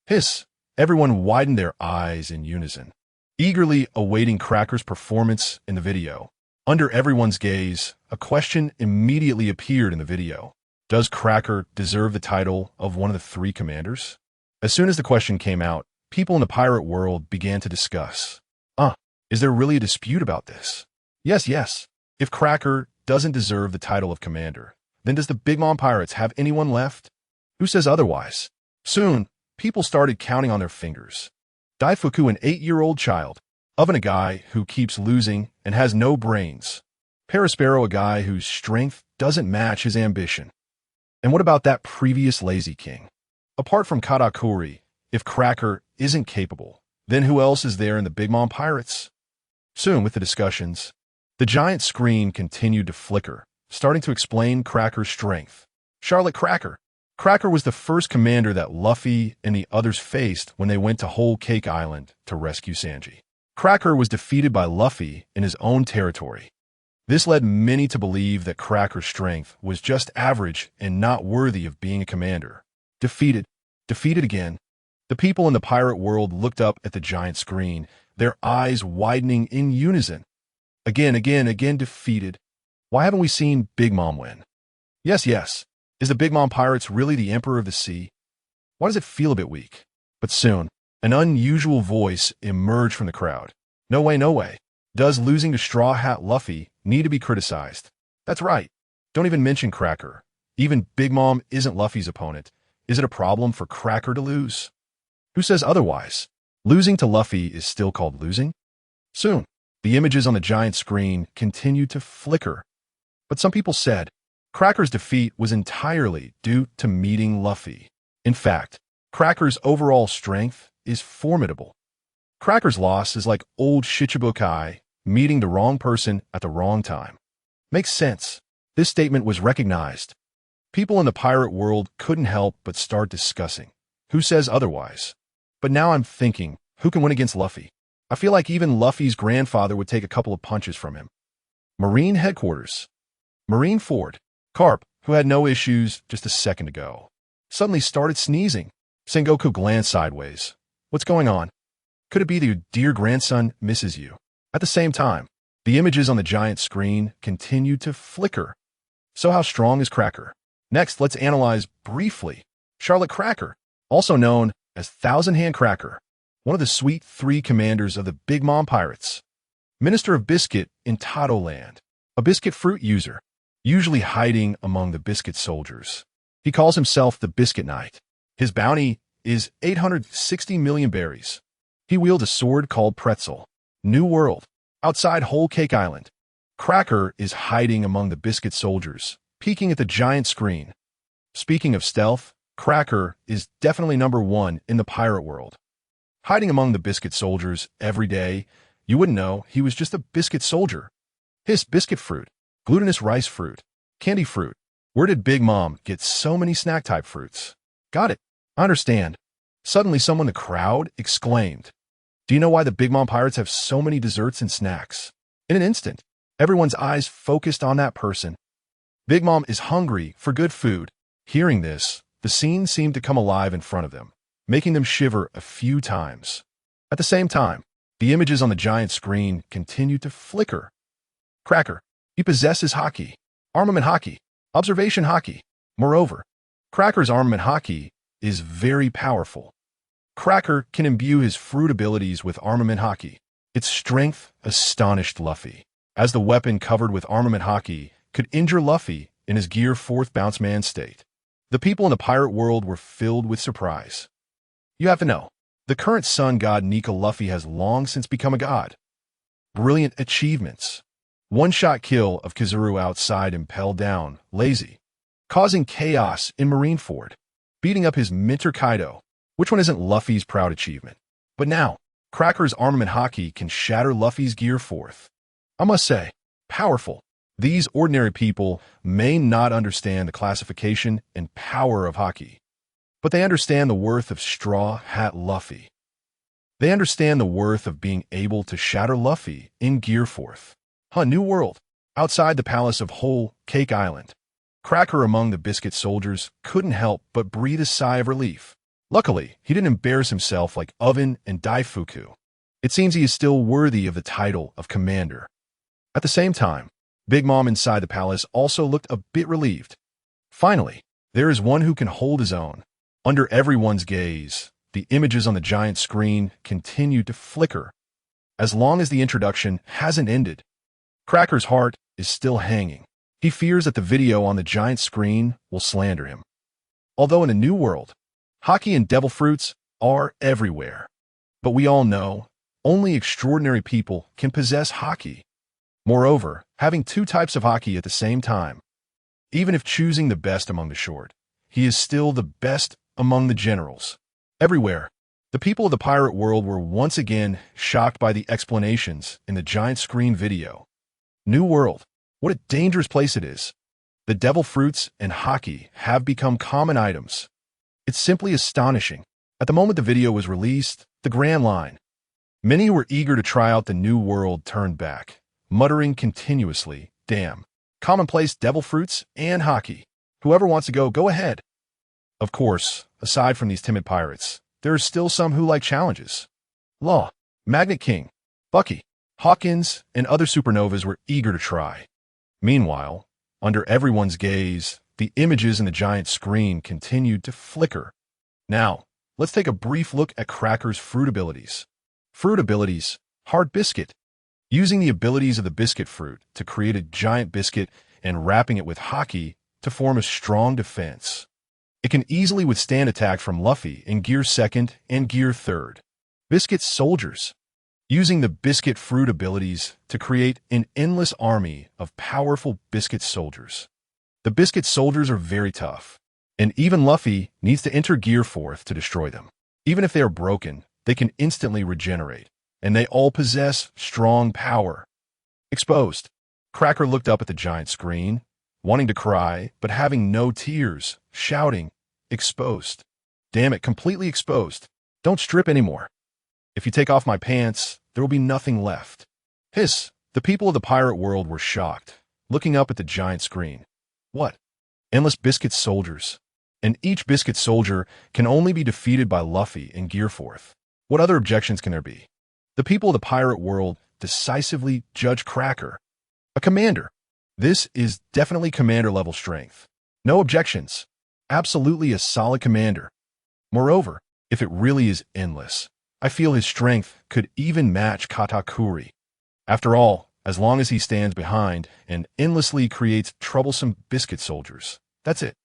Hiss. Everyone widened their eyes in unison, eagerly awaiting Cracker's performance in the video. Under everyone's gaze, a question immediately appeared in the video. Does Cracker deserve the title of one of the 3 commanders? As soon as the question came out, people in the pirate world began to discuss. Is there really a dispute about this? Yes. If Cracker doesn't deserve the title of commander, then does the Big Mom Pirates have anyone left? Who says otherwise? Soon, people started counting on their fingers. Daifuku, an 8-year-old child. Oven, a guy who keeps losing and has no brains. Paraspero, a guy whose strength doesn't match his ambition. And what about that previous lazy king? Apart from Katakuri, if Cracker isn't capable, then who else is there in the Big Mom Pirates? Soon, with the discussions, the giant screen continued to flicker, starting to explain Cracker's strength. Charlotte Cracker. Cracker was the first commander that Luffy and the others faced when they went to Whole Cake Island to rescue Sanji. Cracker was defeated by Luffy in his own territory. This led many to believe that Cracker's strength was just average and not worthy of being a commander. Defeated again. The people in the pirate world looked up at the giant screen, their eyes widening in unison. Again defeated. Why haven't we seen Big Mom win? Yes. Is the Big Mom Pirates really the Emperor of the Sea? Why does it feel a bit weak? But soon, an unusual voice emerged from the crowd. No way. Does losing to Straw Hat Luffy need to be criticized? That's right. Don't even mention Cracker. Even Big Mom isn't Luffy's opponent. Is it a problem for Cracker to lose? Who says otherwise? Losing to Luffy is still called losing? Soon, the images on the giant screen continued to flicker. But some people said Cracker's defeat was entirely due to meeting Luffy. In fact, Cracker's overall strength is formidable. Cracker's loss is like old Shichibukai meeting the wrong person at the wrong time. Makes sense. This statement was recognized. People in the pirate world couldn't help but start discussing. Who says otherwise? But now I'm thinking, who can win against Luffy? I feel like even Luffy's grandfather would take a couple of punches from him. Marine Headquarters. Marineford. Carp, who had no issues just a second ago, suddenly started sneezing. Sengoku glanced sideways. What's going on? Could it be that your dear grandson misses you? At the same time, the images on the giant screen continued to flicker. So how strong is Cracker? Next, let's analyze briefly Charlotte Cracker, also known as Thousand Hand Cracker, one of the Sweet Three commanders of the Big Mom Pirates. Minister of Biscuit in Tato Land, a biscuit fruit user, usually hiding among the biscuit soldiers. He calls himself the Biscuit Knight. His bounty is 860 million berries. He wields a sword called Pretzel. New World. Outside Whole Cake Island, Cracker is hiding among the biscuit soldiers, peeking at the giant screen. Speaking of stealth, Cracker is definitely number one in the pirate world. Hiding among the biscuit soldiers every day, you wouldn't know he was just a biscuit soldier. His biscuit fruit, glutinous rice fruit, candy fruit. Where did Big Mom get so many snack-type fruits? Got it. I understand. Suddenly someone in the crowd exclaimed, do you know why the Big Mom Pirates have so many desserts and snacks? In an instant, everyone's eyes focused on that person. Big Mom is hungry for good food. Hearing this, the scene seemed to come alive in front of them, making them shiver a few times. At the same time, the images on the giant screen continued to flicker. Cracker, he possesses haki, armament haki, observation haki. Moreover, Cracker's armament haki is very powerful. Cracker can imbue his fruit abilities with armament haki. Its strength astonished Luffy, as the weapon covered with armament haki could injure Luffy in his Gear 4th Bounce Man state. The people in the pirate world were filled with surprise. You have to know, the current sun god Nika Luffy has long since become a god. Brilliant achievements. One-shot kill of Kizuru outside impelled down, lazy, causing chaos in Marineford, beating up his mentor Kaido. Which one isn't Luffy's proud achievement? But now, Cracker's armament haki can shatter Luffy's Gear 4th. I must say, powerful. These ordinary people may not understand the classification and power of haki, but they understand the worth of Straw Hat Luffy. They understand the worth of being able to shatter Luffy in Gear 4th. New World. Outside the palace of Whole Cake Island, Cracker among the biscuit soldiers couldn't help but breathe a sigh of relief. Luckily, he didn't embarrass himself like Oven and Daifuku. It seems he is still worthy of the title of commander. At the same time, Big Mom inside the palace also looked a bit relieved. Finally, there is one who can hold his own. Under everyone's gaze, the images on the giant screen continue to flicker. As long as the introduction hasn't ended, Cracker's heart is still hanging. He fears that the video on the giant screen will slander him. Although in the New World, haki and devil fruits are everywhere. But we all know, only extraordinary people can possess haki. Moreover, having two types of haki at the same time, even if choosing the best among the short, he is still the best among the generals. Everywhere, the people of the pirate world were once again shocked by the explanations in the giant screen video. New World, what a dangerous place it is. The devil fruits and haki have become common items. It's simply astonishing. At the moment the video was released, the Grand Line, many who were eager to try out the New World turned back, muttering continuously, damn, commonplace devil fruits and haki. Whoever wants to go, go ahead. Of course, aside from these timid pirates, there are still some who like challenges. Law, Magnet King, Bucky, Hawkins, and other supernovas were eager to try. Meanwhile, under everyone's gaze, the images in the giant screen continued to flicker. Now, let's take a brief look at Cracker's fruit abilities. Fruit abilities: Hard Biscuit. Using the abilities of the biscuit fruit to create a giant biscuit and wrapping it with haki to form a strong defense. It can easily withstand attack from Luffy in Gear 2nd and Gear 3rd. Biscuit Soldiers. Using the biscuit fruit abilities to create an endless army of powerful biscuit soldiers. The biscuit soldiers are very tough, and even Luffy needs to enter Gear 4th to destroy them. Even if they are broken, they can instantly regenerate, and they all possess strong power. Exposed. Cracker looked up at the giant screen, wanting to cry, but having no tears, shouting, "Exposed. Damn it, completely exposed. Don't strip anymore. If you take off my pants, there will be nothing left." Hiss. The people of the pirate world were shocked, looking up at the giant screen. What? Endless biscuit soldiers. And each biscuit soldier can only be defeated by Luffy in Gear 4th. What other objections can there be? The people of the pirate world decisively judge Cracker. A commander. This is definitely commander-level strength. No objections. Absolutely a solid commander. Moreover, if it really is endless, I feel his strength could even match Katakuri. After all, as long as he stands behind and endlessly creates troublesome biscuit soldiers, that's it.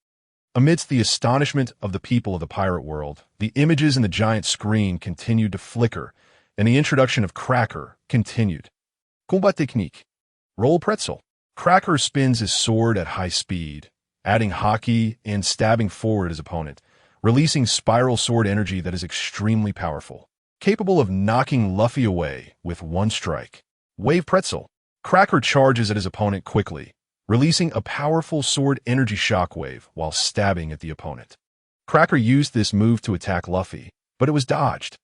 Amidst the astonishment of the people of the pirate world, the images in the giant screen continued to flicker, and the introduction of Cracker continued. Combat technique. Roll pretzel. Cracker spins his sword at high speed, adding haki and stabbing forward his opponent, releasing spiral sword energy that is extremely powerful, capable of knocking Luffy away with one strike. Wave pretzel. Cracker charges at his opponent quickly, releasing a powerful sword energy shockwave while stabbing at the opponent. Cracker used this move to attack Luffy, but it was dodged.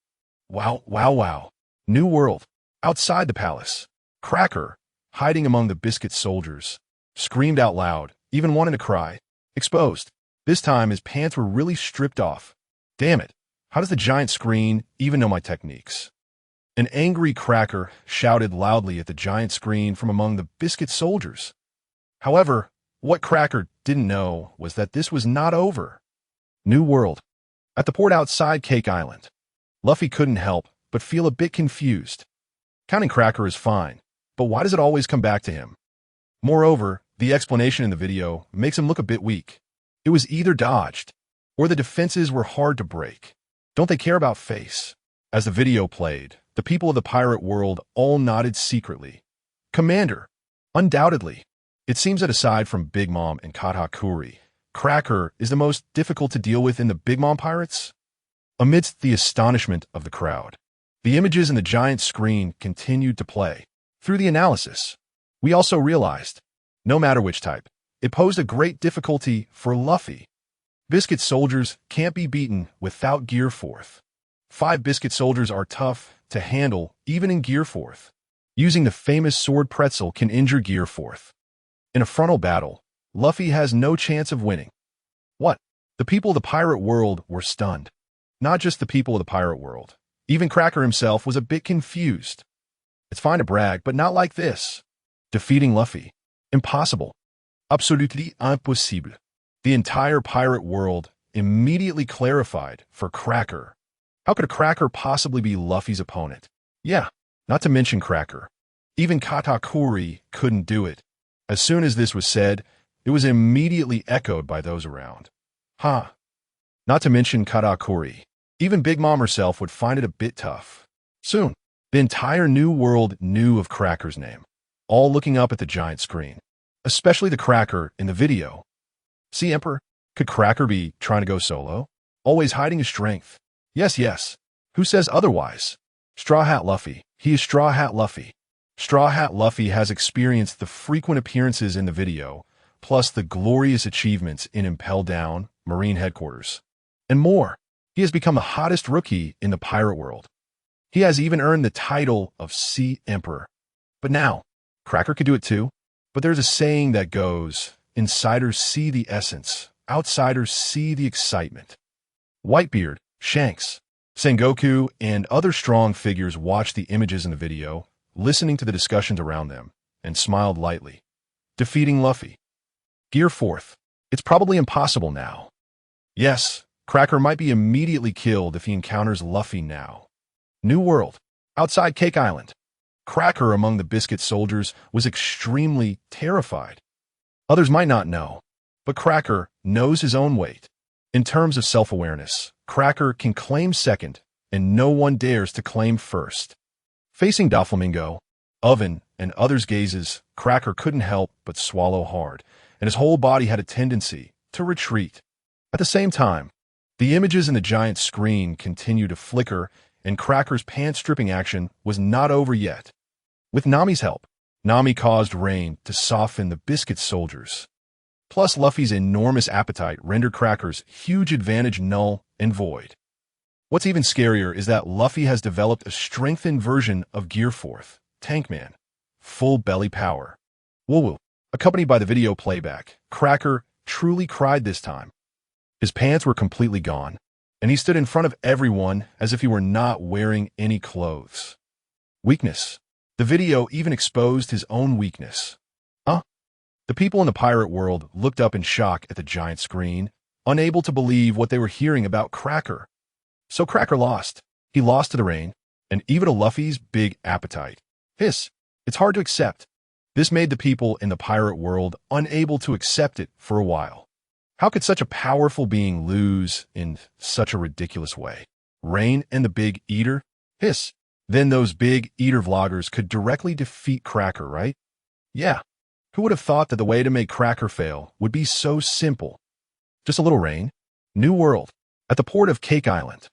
Wow, wow, wow. New world. Outside the palace. Cracker, hiding among the biscuit soldiers, screamed out loud, even wanting to cry. Exposed. This time his pants were really stripped off. Damn it. How does the giant screen even know my techniques? An angry Cracker shouted loudly at the giant screen from among the biscuit soldiers. However, what Cracker didn't know was that this was not over. New world. At the port outside Cake Island. Luffy couldn't help but feel a bit confused. Counting Cracker is fine, but why does it always come back to him? Moreover, the explanation in the video makes him look a bit weak. It was either dodged, or the defenses were hard to break. Don't they care about face? As the video played, the people of the pirate world all nodded secretly. Commander. Undoubtedly. It seems that aside from Big Mom and Katakuri, Cracker is the most difficult to deal with in the Big Mom pirates. Amidst the astonishment of the crowd, the images in the giant screen continued to play. Through the analysis, we also realized, no matter which type, it posed a great difficulty for Luffy. Biscuit soldiers can't be beaten without Gear 4th. 5 biscuit soldiers are tough to handle even in Gear 4th. Using the famous sword pretzel can injure Gear 4th. In a frontal battle, Luffy has no chance of winning. What? The people of the pirate world were stunned. Not just the people of the pirate world. Even Cracker himself was a bit confused. It's fine to brag, but not like this. Defeating Luffy. Impossible. Absolutely impossible. The entire pirate world immediately clarified for Cracker. How could a Cracker possibly be Luffy's opponent? Yeah, not to mention Cracker. Even Katakuri couldn't do it. As soon as this was said, it was immediately echoed by those around. Huh. Not to mention Katakuri. Even Big Mom herself would find it a bit tough. Soon, the entire new world knew of Cracker's name, all looking up at the giant screen, especially the Cracker in the video. See, Emperor, could Cracker be trying to go solo? Always hiding his strength. Yes, yes. Who says otherwise? Straw Hat Luffy. He is Straw Hat Luffy. Straw Hat Luffy has experienced the frequent appearances in the video, plus the glorious achievements in Impel Down, Marine Headquarters, and more. He has become the hottest rookie in the pirate world. He has even earned the title of Sea Emperor. But now, Cracker could do it too. But there's a saying that goes, insiders see the essence, outsiders see the excitement. Whitebeard, Shanks. Sengoku and other strong figures watched the images in the video, listening to the discussions around them, and smiled lightly. Defeating Luffy. Gear 4th. It's probably impossible now. Yes, Cracker might be immediately killed if he encounters Luffy now. New World. Outside Cake Island. Cracker among the Biscuit soldiers was extremely terrified. Others might not know, but Cracker knows his own weight. In terms of self-awareness, Cracker can claim second, and no one dares to claim first. Facing Doflamingo, Oven, and others' gazes, Cracker couldn't help but swallow hard, and his whole body had a tendency to retreat. At the same time, the images in the giant screen continued to flicker, and Cracker's pants-stripping action was not over yet. With Nami's help, Nami caused rain to soften the Biscuit soldiers. Plus, Luffy's enormous appetite rendered Cracker's huge advantage null and void. What's even scarier is that Luffy has developed a strengthened version of Gear 4th, Tankman, full belly power. Woo-woo. Accompanied by the video playback, Cracker truly cried this time. His pants were completely gone, and he stood in front of everyone as if he were not wearing any clothes. Weakness. The video even exposed his own weakness. The people in the pirate world looked up in shock at the giant screen, unable to believe what they were hearing about Cracker. So Cracker lost. He lost to the rain, and even to Luffy's big appetite. It's hard to accept. This made the people in the pirate world unable to accept it for a while. How could such a powerful being lose in such a ridiculous way? Rain and the Big Eater? Then those Big Eater vloggers could directly defeat Cracker, right? Yeah. Who would have thought that the way to make Cracker fail would be so simple? Just a little rain. New World. At the port of Cake Island.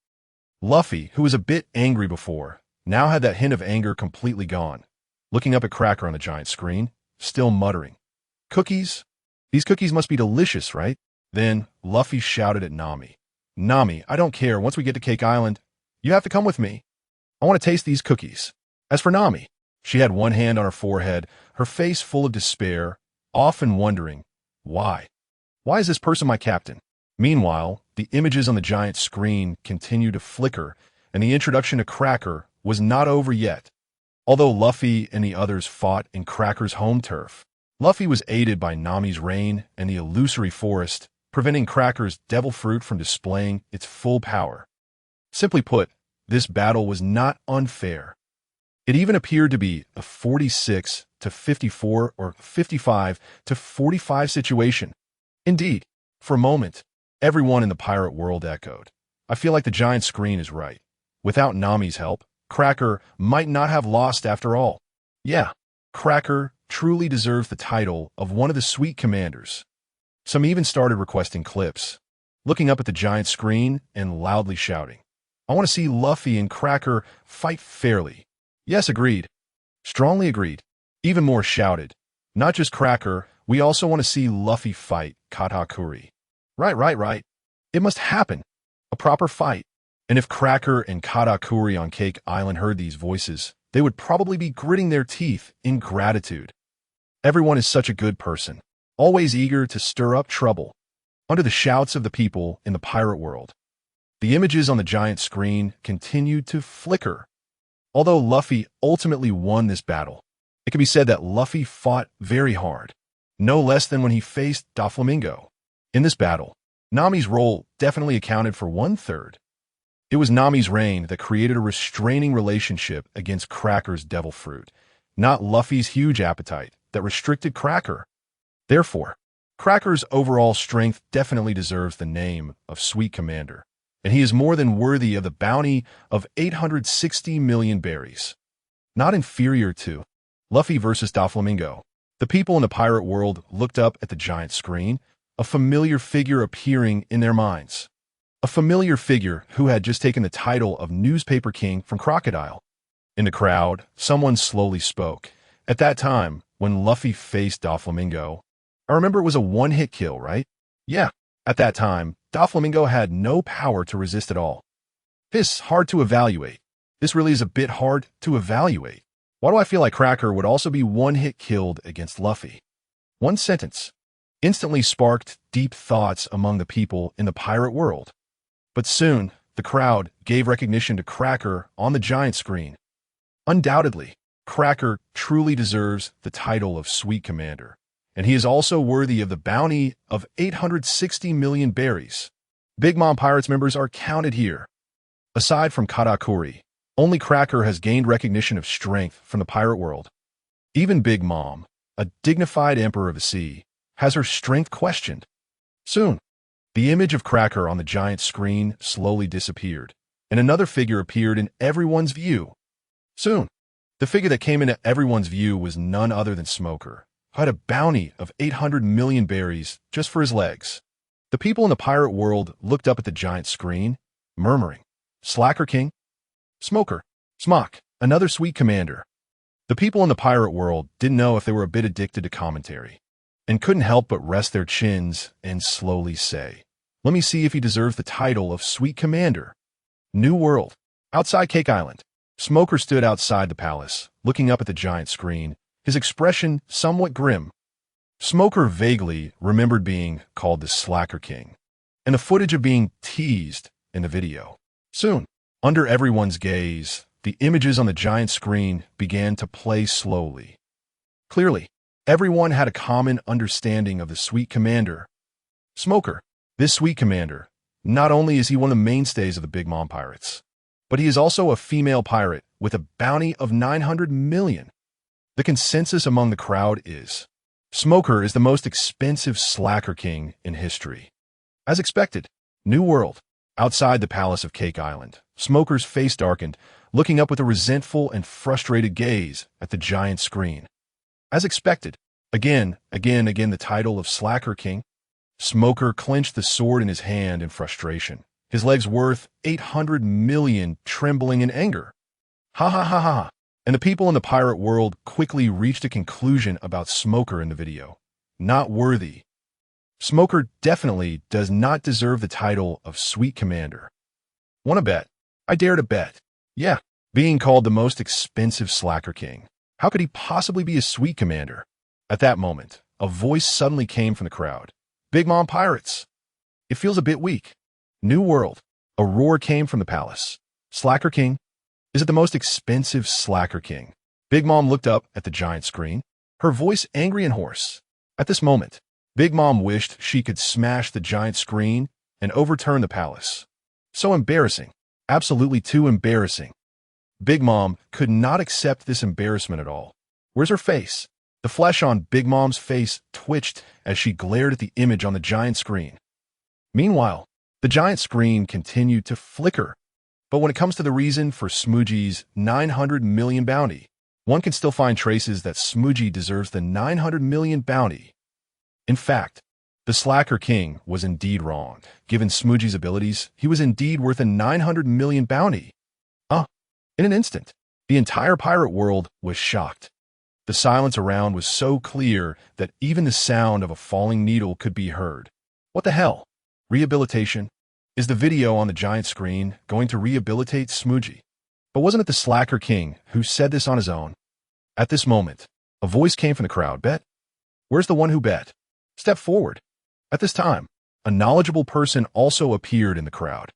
Luffy, who was a bit angry before, now had that hint of anger completely gone, looking up at Cracker on the giant screen, still muttering. Cookies? These cookies must be delicious, right? Then Luffy shouted at Nami. Nami, I don't care. Once we get to Cake Island, you have to come with me. I want to taste these cookies. As for Nami, she had one hand on her forehead, her face full of despair, often wondering, why? Why is this person my captain? Meanwhile, the images on the giant screen continued to flicker, and the introduction to Cracker was not over yet. Although Luffy and the others fought in Cracker's home turf, Luffy was aided by Nami's rain and the illusory forest, preventing Cracker's devil fruit from displaying its full power. Simply put, this battle was not unfair. It even appeared to be a 46 to 54 or 55 to 45 situation. Indeed, for a moment, everyone in the pirate world echoed. I feel like the giant screen is right. Without Nami's help, Cracker might not have lost after all. Yeah, Cracker truly deserves the title of one of the sweet commanders. Some even started requesting clips, looking up at the giant screen and loudly shouting, I want to see Luffy and Cracker fight fairly. Yes, agreed. Strongly agreed. Even more shouted. Not just Cracker, we also want to see Luffy fight Katakuri. Right. It must happen. A proper fight. And if Cracker and Katakuri on Cake Island heard these voices, they would probably be gritting their teeth in gratitude. Everyone is such a good person, always eager to stir up trouble. Under the shouts of the people in the pirate world, the images on the giant screen continued to flicker. Although Luffy ultimately won this battle, it can be said that Luffy fought very hard, no less than when he faced Doflamingo. In this battle, Nami's role definitely accounted for 1/3. It was Nami's reign that created a restraining relationship against Cracker's devil fruit, not Luffy's huge appetite that restricted Cracker. Therefore, Cracker's overall strength definitely deserves the name of Sweet Commander, and he is more than worthy of the bounty of 860 million berries. Not inferior to Luffy versus Doflamingo. The people in the pirate world looked up at the giant screen, a familiar figure appearing in their minds. A familiar figure who had just taken the title of Newspaper King from Crocodile. In the crowd, someone slowly spoke. At that time, when Luffy faced Doflamingo, I remember it was a one-hit kill, right? Yeah, at that time, Doflamingo had no power to resist at all. This hard to evaluate. This really is a bit hard to evaluate. Why do I feel like Cracker would also be one-hit killed against Luffy? One sentence instantly sparked deep thoughts among the people in the pirate world. But soon, the crowd gave recognition to Cracker on the giant screen. Undoubtedly, Cracker truly deserves the title of Sweet Commander, and he is also worthy of the bounty of 860 million berries. Big Mom Pirates members are counted here. Aside from Katakuri, only Cracker has gained recognition of strength from the pirate world. Even Big Mom, a dignified emperor of the sea, has her strength questioned. Soon, the image of Cracker on the giant screen slowly disappeared, and another figure appeared in everyone's view. Soon, the figure that came into everyone's view was none other than Smoker, who had a bounty of 800 million berries just for his legs. The people in the pirate world looked up at the giant screen, murmuring, "Slacker King? Smoker, Smock, another sweet commander." The people in the pirate world didn't know if they were a bit addicted to commentary, and couldn't help but rest their chins and slowly say, "Let me see if he deserves the title of Sweet Commander." New World. Outside Cake Island, Smoker stood outside the palace, looking up at the giant screen, his expression somewhat grim. Smoker vaguely remembered being called the Slacker King, and the footage of being teased in the video. Soon, under everyone's gaze, the images on the giant screen began to play slowly. Clearly, everyone had a common understanding of the Sweet Commander. Smoker, this Sweet Commander, not only is he one of the mainstays of the Big Mom Pirates, but he is also a female pirate with a bounty of 900 million. The consensus among the crowd is, Smoker is the most expensive Slacker King in history. As expected, New World. Outside the palace of Cake Island, Smoker's face darkened, looking up with a resentful and frustrated gaze at the giant screen. As expected, again, the title of Slacker King. Smoker clenched the sword in his hand in frustration, his legs worth 800 million trembling in anger. Ha ha ha ha. And the people in the pirate world quickly reached a conclusion about Smoker in the video. Not worthy. Smoker definitely does not deserve the title of Sweet Commander. Wanna bet? I dare to bet. Yeah, being called the most expensive Slacker King. How could he possibly be a Sweet Commander? At that moment, a voice suddenly came from the crowd. Big Mom Pirates. It feels a bit weak. New World. A roar came from the palace. Slacker King? Is it the most expensive Slacker King? Big Mom looked up at the giant screen, her voice angry and hoarse. At this moment, Big Mom wished she could smash the giant screen and overturn the palace. So embarrassing. Absolutely too embarrassing. Big Mom could not accept this embarrassment at all. Where's her face? The flesh on Big Mom's face twitched as she glared at the image on the giant screen. Meanwhile, the giant screen continued to flicker. But when it comes to the reason for Smoochie's 900 million bounty, one can still find traces that Smoochie deserves the 900 million bounty. In fact, the Slacker King was indeed wrong. Given Smoochie's abilities, he was indeed worth a 900 million bounty. In an instant, the entire pirate world was shocked. The silence around was so clear that even the sound of a falling needle could be heard. What the hell? Rehabilitation? Is the video on the giant screen going to rehabilitate Smoochie? But wasn't it the Slacker King who said this on his own? At this moment, a voice came from the crowd. Bet? Where's the one who bet? Step forward. At this time, a knowledgeable person also appeared in the crowd.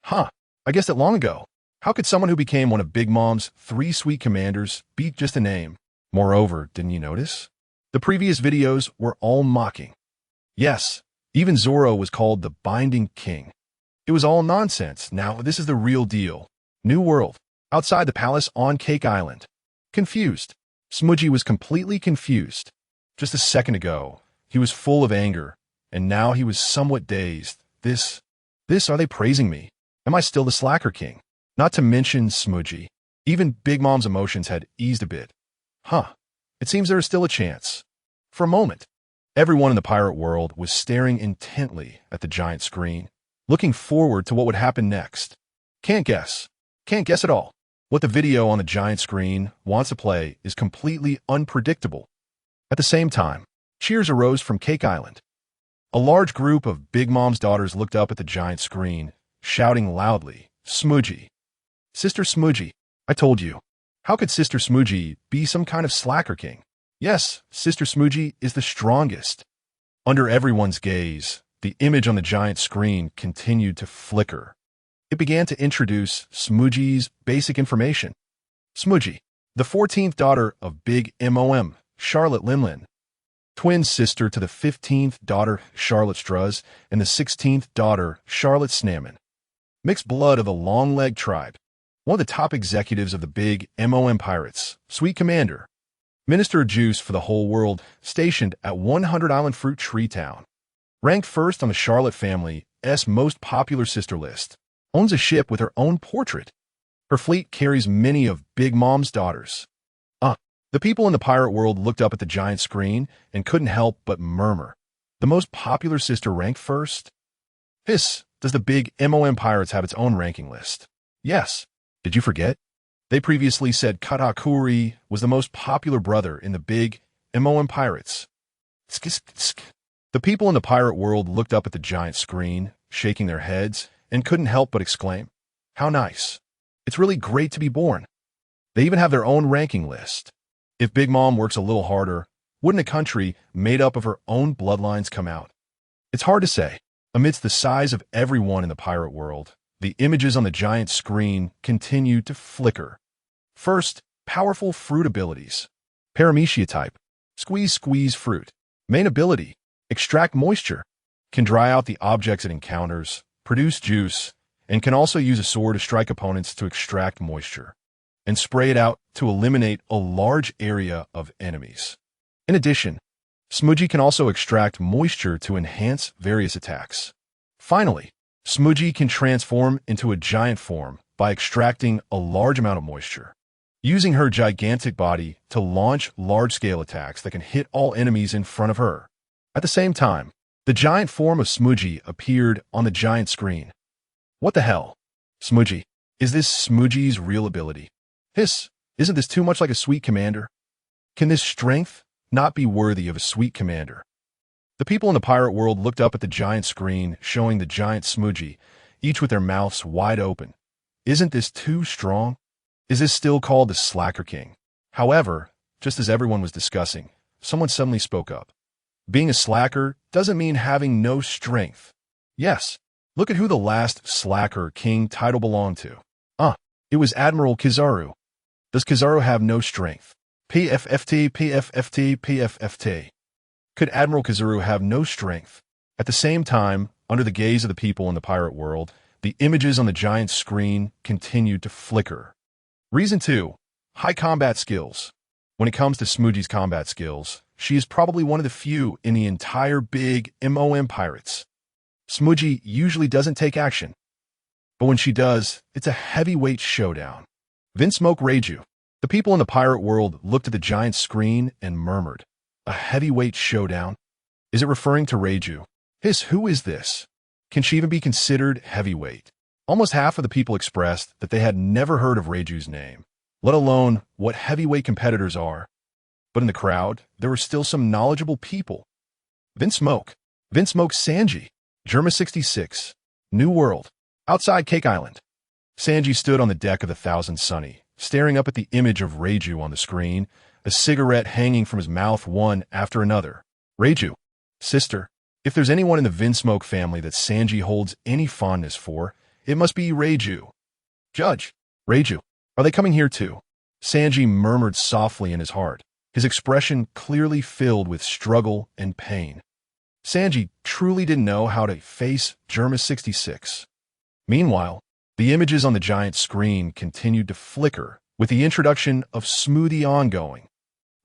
I guessed it long ago. How could someone who became one of Big Mom's 3 sweet commanders beat just a name? Moreover, didn't you notice? The previous videos were all mocking. Yes, even Zoro was called the Binding King. It was all nonsense. Now this is the real deal. New World. Outside the palace on Cake Island. Confused. Smoochie was completely confused. Just a second ago, he was full of anger, and now he was somewhat dazed. This, are they praising me? Am I still the Slacker King? Not to mention Smoochie. Even Big Mom's emotions had eased a bit. It seems there is still a chance. For a moment, everyone in the pirate world was staring intently at the giant screen, looking forward to what would happen next. Can't guess at all. What the video on the giant screen wants to play is completely unpredictable. At the same time, cheers arose from Cake Island. A large group of Big Mom's daughters looked up at the giant screen, shouting loudly, Smoochie. Sister Smoochie, I told you. How could Sister Smoochie be some kind of Slacker King? Yes, Sister Smoochie is the strongest. Under everyone's gaze, the image on the giant screen continued to flicker. it began to introduce Smooji's basic information. Smooji, the 14th daughter of Big Mom, Charlotte Limlin, twin sister to the 15th daughter, Charlotte Struz, and the 16th daughter, Charlotte Snammon. Mixed blood of the Long-Leg tribe. One of the top executives of the Big Mom Pirates, Sweet Commander. Minister of Juice for the whole world, stationed at 100 Island Fruit Tree Town. Ranked first on the Charlotte family's most popular sister list. Owns a ship with her own portrait. Her fleet carries many of Big Mom's daughters. The people in the pirate world looked up at the giant screen and couldn't help but murmur. The most popular sister ranked first? Does the Big Mom Pirates have its own ranking list? Yes. Did you forget? They previously said Katakuri was the most popular brother in the Big Mom Pirates. The people in the pirate world looked up at the giant screen, shaking their heads, and couldn't help but exclaim, "How nice. It's really great to be born." They even have their own ranking list. If Big Mom works a little harder, wouldn't a country made up of her own bloodlines come out? It's hard to say. Amidst the size of everyone in the pirate world, the images on the giant screen continued to flicker. First, powerful fruit abilities. Paramecia type. Squeeze fruit. Main ability. Extract moisture. Can dry out the objects it encounters, produce juice, and can also use a sword to strike opponents to extract moisture, and spray it out to eliminate a large area of enemies. In addition, Smooji can also extract moisture to enhance various attacks. Finally, Smooji can transform into a giant form by extracting a large amount of moisture, using her gigantic body to launch large-scale attacks that can hit all enemies in front of her. At the same time, the giant form of Smooji appeared on the giant screen. What the hell? Smooji. Is this Smooji's real ability? Isn't this too much like a Sweet Commander? Can this strength not be worthy of a Sweet Commander? The people in the pirate world looked up at the giant screen showing the giant Smooji, each with their mouths wide open. Isn't this too strong? Is this still called the Slacker King? However, just as everyone was discussing, someone suddenly spoke up. Being a slacker doesn't mean having no strength. Yes, look at who the last Slacker King title belonged to. It was Admiral Kizaru. Does Kizaru have no strength? PFFT. Could Admiral Kizaru have no strength? At the same time, under the gaze of the people in the pirate world, the images on the giant screen continued to flicker. Reason 2. High combat skills. When it comes to Smooji's combat skills, she is probably one of the few in the entire Big Mom Pirates. Smooji usually doesn't take action, but when she does, it's a heavyweight showdown. Vinsmoke Reiju. The people in the pirate world looked at the giant screen and murmured, "A heavyweight showdown? Is it referring to Reiju? Who is this? Can she even be considered heavyweight?" Almost half of the people expressed that they had never heard of Reiju's name, let alone what heavyweight competitors are. But in the crowd, there were still some knowledgeable people. Vinsmoke Sanji. Germa 66. New World. Outside Cake Island. Sanji stood on the deck of the Thousand Sunny, staring up at the image of Reiju on the screen, a cigarette hanging from his mouth one after another. Reiju. Sister. If there's anyone in the Vinsmoke family that Sanji holds any fondness for, it must be Reiju. Judge. Reiju. Are they coming here too? Sanji murmured softly in his heart, his expression clearly filled with struggle and pain. Sanji truly didn't know how to face Germa 66. Meanwhile, the images on the giant screen continued to flicker, with the introduction of Smoothie ongoing.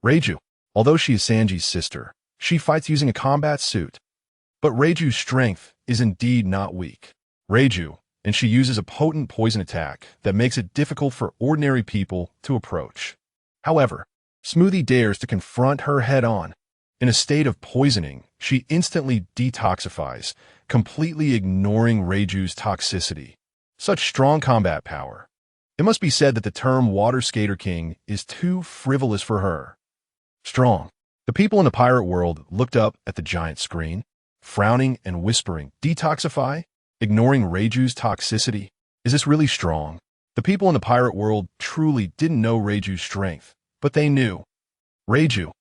Reiju. Although she is Sanji's sister, she fights using a combat suit. But Reiju's strength is indeed not weak. Reiju, and she uses a potent poison attack that makes it difficult for ordinary people to approach. However, Smoothie dares to confront her head-on. In a state of poisoning, she instantly detoxifies, completely ignoring Reiju's toxicity. Such strong combat power. It must be said that the term Water Skater King is too frivolous for her. Strong. The people in the pirate world looked up at the giant screen, frowning and whispering, "Detoxify? Ignoring Reiju's toxicity? Is this really strong?" The people in the pirate world truly didn't know Reiju's strength, but they knew. Reiju.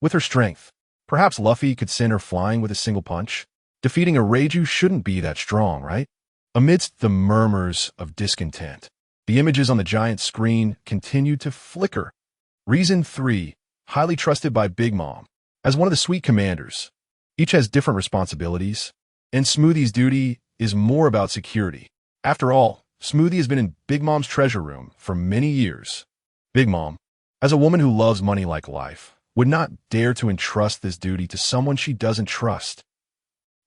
With her strength, perhaps Luffy could send her flying with a single punch. Defeating a Reiju shouldn't be that strong, right? Amidst the murmurs of discontent, the images on the giant screen continued to flicker. Reason 3. Highly trusted by Big Mom. As one of the sweet commanders, each has different responsibilities, and Smoothie's duty is more about security. After all, Smoothie has been in Big Mom's treasure room for many years. Big Mom, as a woman who loves money like life, would not dare to entrust this duty to someone she doesn't trust.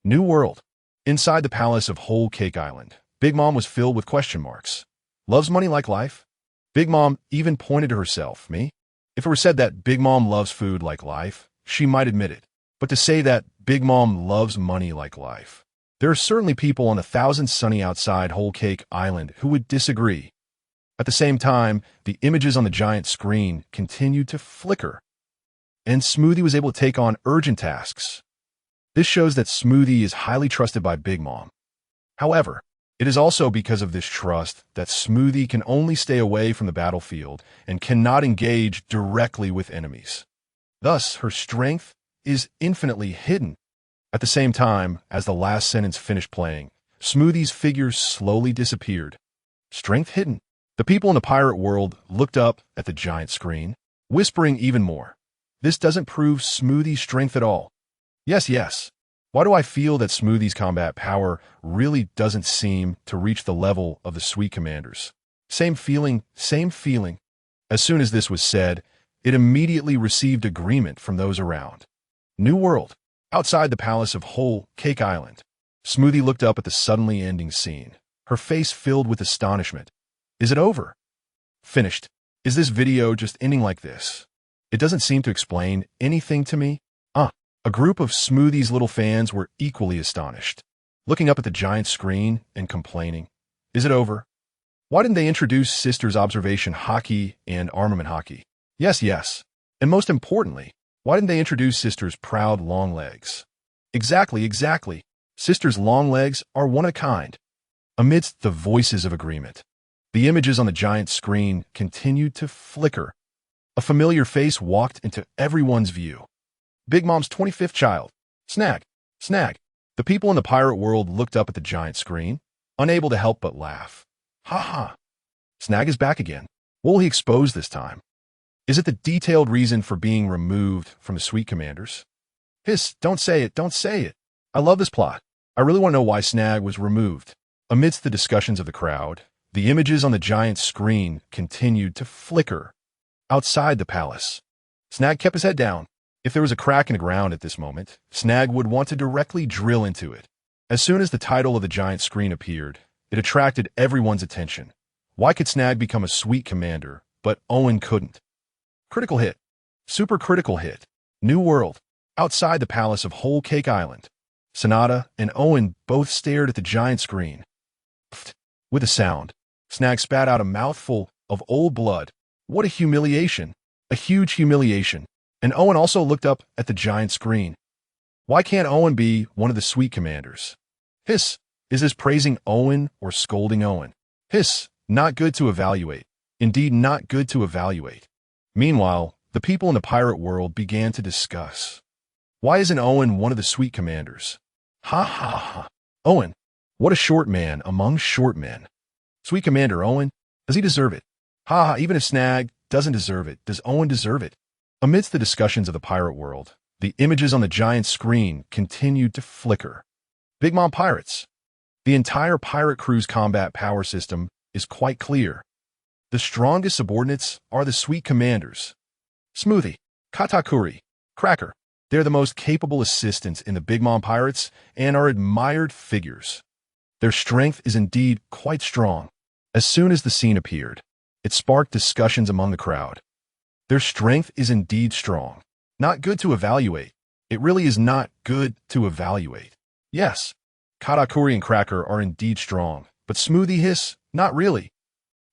New World. Inside the palace of Whole Cake Island, Big Mom was filled with question marks. Loves money like life? Big Mom even pointed to herself, me? If it were said that Big Mom loves food like life, she might admit it. But to say that Big Mom loves money like life, there are certainly people on 1,000 sunny outside Whole Cake Island who would disagree. At the same time, the images on the giant screen continued to flicker, and Smoothie was able to take on urgent tasks. This shows that Smoothie is highly trusted by Big Mom. However, it is also because of this trust that Smoothie can only stay away from the battlefield and cannot engage directly with enemies. Thus, her strength is infinitely hidden. At the same time, as the last sentence finished playing, Smoothie's figure slowly disappeared. Strength hidden. The people in the pirate world looked up at the giant screen, whispering even more. This doesn't prove Smoothie's strength at all. Yes. Why do I feel that Smoothie's combat power really doesn't seem to reach the level of the sweet commanders? Same feeling. As soon as this was said, it immediately received agreement from those around. New World. Outside the palace of Whole Cake Island, Smoothie looked up at the suddenly ending scene, her face filled with astonishment. Is it over? Finished. Is this video just ending like this? It doesn't seem to explain anything to me. A group of Smoothie's little fans were equally astonished, looking up at the giant screen and complaining. Is it over? Why didn't they introduce Sisters Observation Hockey and Armament Hockey? Yes. And most importantly, why didn't they introduce Sisters Proud Long Legs? Exactly. Sisters Long Legs are one of a kind. Amidst the voices of agreement, the images on the giant screen continued to flicker. A familiar face walked into everyone's view. Big Mom's 25th child. Snag. The people in the pirate world looked up at the giant screen, unable to help but laugh. Ha. Snag is back again. What will he expose this time? Is it the detailed reason for being removed from the sweet commanders? Hiss, don't say it. I love this plot. I really want to know why Snag was removed. Amidst the discussions of the crowd, the images on the giant screen continued to flicker. Outside the palace, Snag kept his head down. If there was a crack in the ground at this moment, Snag would want to directly drill into it. As soon as the title of the giant screen appeared, it attracted everyone's attention. Why could Snag become a sweet commander, but Owen couldn't? Critical hit. Super critical hit. New World. Outside the palace of Whole Cake Island, Sonata and Owen both stared at the giant screen. Pfft. With a sound, Snag spat out a mouthful of old blood. What a humiliation. A huge humiliation. And Owen also looked up at the giant screen. Why can't Owen be one of the sweet commanders? Hiss. Is this praising Owen or scolding Owen? Hiss. Not good to evaluate. Indeed, not good to evaluate. Meanwhile, the people in the pirate world began to discuss. Why isn't Owen one of the sweet commanders? Ha. Owen. What a short man among short men. Sweet Commander Owen. Does he deserve it? Ha. Even if Snag doesn't deserve it, does Owen deserve it? Amidst the discussions of the pirate world, the images on the giant screen continued to flicker. Big Mom Pirates. The entire pirate crew's combat power system is quite clear. The strongest subordinates are the sweet commanders. Smoothie, Katakuri, Cracker. They're the most capable assistants in the Big Mom Pirates and are admired figures. Their strength is indeed quite strong. As soon as the scene appeared, it sparked discussions among the crowd. Their strength is indeed strong. Not good to evaluate. It really is not good to evaluate. Yes, Katakuri and Cracker are indeed strong, but Smoothie Hiss, not really.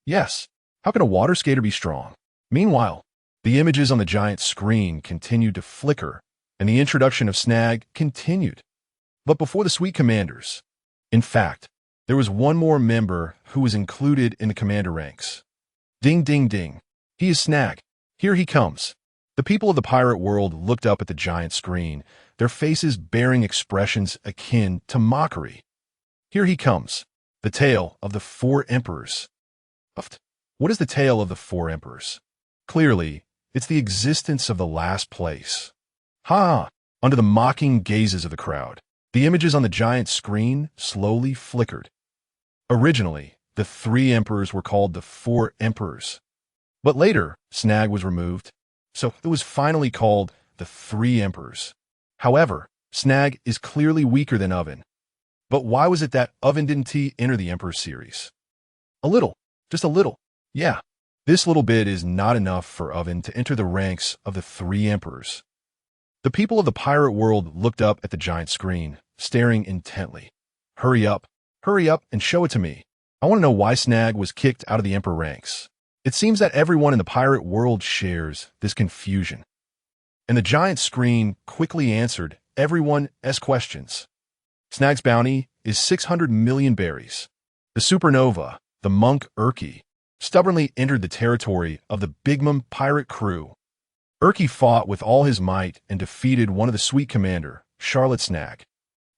Yes, how can a water skater be strong? Meanwhile, the images on the giant screen continued to flicker, and the introduction of Snag continued. But before the sweet commanders, in fact, there was one more member who was included in the commander ranks. Ding. He is Snag. Here he comes. The people of the pirate world looked up at the giant screen, their faces bearing expressions akin to mockery. Here he comes. The Tale of the Four Emperors. What is the Tale of the Four Emperors? Clearly, it's the existence of the last place. Ha! Under the mocking gazes of the crowd, the images on the giant screen slowly flickered. Originally, the three emperors were called the Four Emperors. But later, Snag was removed, so it was finally called the Three Emperors. However, Snag is clearly weaker than Oven. But why was it that Oven didn't enter the Emperor series? A little. Just a little. Yeah. This little bit is not enough for Oven to enter the ranks of the Three Emperors. The people of the pirate world looked up at the giant screen, staring intently. Hurry up and show it to me. I want to know why Snag was kicked out of the Emperor ranks. It seems that everyone in the pirate world shares this confusion. And the giant screen quickly answered everyone's questions. Snag's bounty is 600 million berries. The supernova, the monk Urki, stubbornly entered the territory of the Big Mom pirate crew. Urki fought with all his might and defeated one of the Sweet Commander, Charlotte Snag.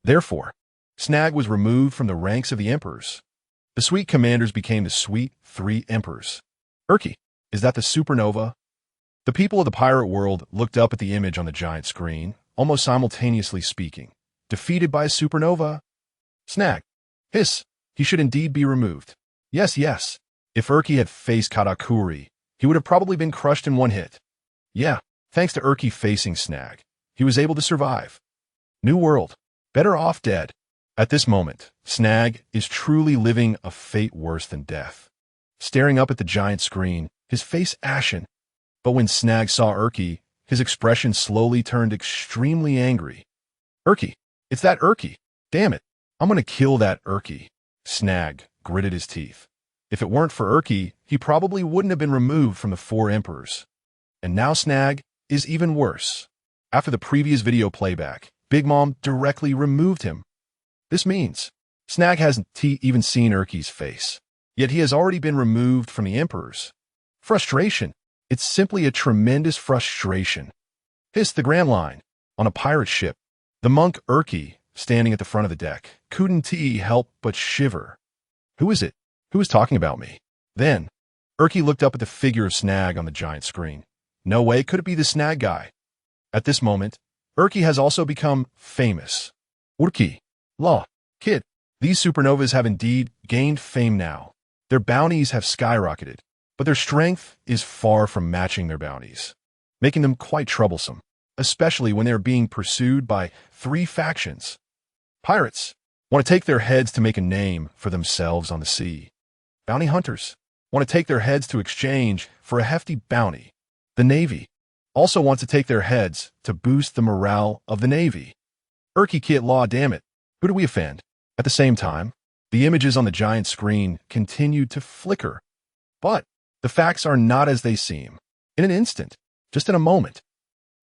Therefore, Snag was removed from the ranks of the emperors. The Sweet Commanders became the Sweet Three Emperors. Urki, is that the supernova? The people of the pirate world looked up at the image on the giant screen, almost simultaneously speaking. Defeated by a supernova? Snag. Hiss. He should indeed be removed. Yes. If Urki had faced Katakuri, he would have probably been crushed in one hit. Yeah, thanks to Urki facing Snag, he was able to survive. New world. Better off dead. At this moment, Snag is truly living a fate worse than death. Staring up at the giant screen, his face ashen. But when Snag saw Urki, his expression slowly turned extremely angry. Urki. It's that Urki. Damn it. I'm gonna kill that Urki. Snag gritted his teeth. If it weren't for Urki, he probably wouldn't have been removed from the Four Emperors. And now Snag is even worse. After the previous video playback, Big Mom directly removed him. This means Snag hasn't even seen Urki's face, yet he has already been removed from the Emperors. Frustration. It's simply a tremendous frustration. Hiss the Grand Line. On a pirate ship, the monk Urki, standing at the front of the deck, couldn't help but shiver. Who is it? Who is talking about me? Then, Urki looked up at the figure of Snag on the giant screen. No way could it be the Snag guy. At this moment, Urki has also become famous. Urki. Law. Kid. These supernovas have indeed gained fame now. Their bounties have skyrocketed, but their strength is far from matching their bounties, making them quite troublesome, especially when they are being pursued by three factions. Pirates want to take their heads to make a name for themselves on the sea. Bounty hunters want to take their heads to exchange for a hefty bounty. The Navy also wants to take their heads to boost the morale of the Navy. Urki Kit Law, damn it. Who do we offend? At the same time, the images on the giant screen continued to flicker. But the facts are not as they seem. In an instant, just in a moment,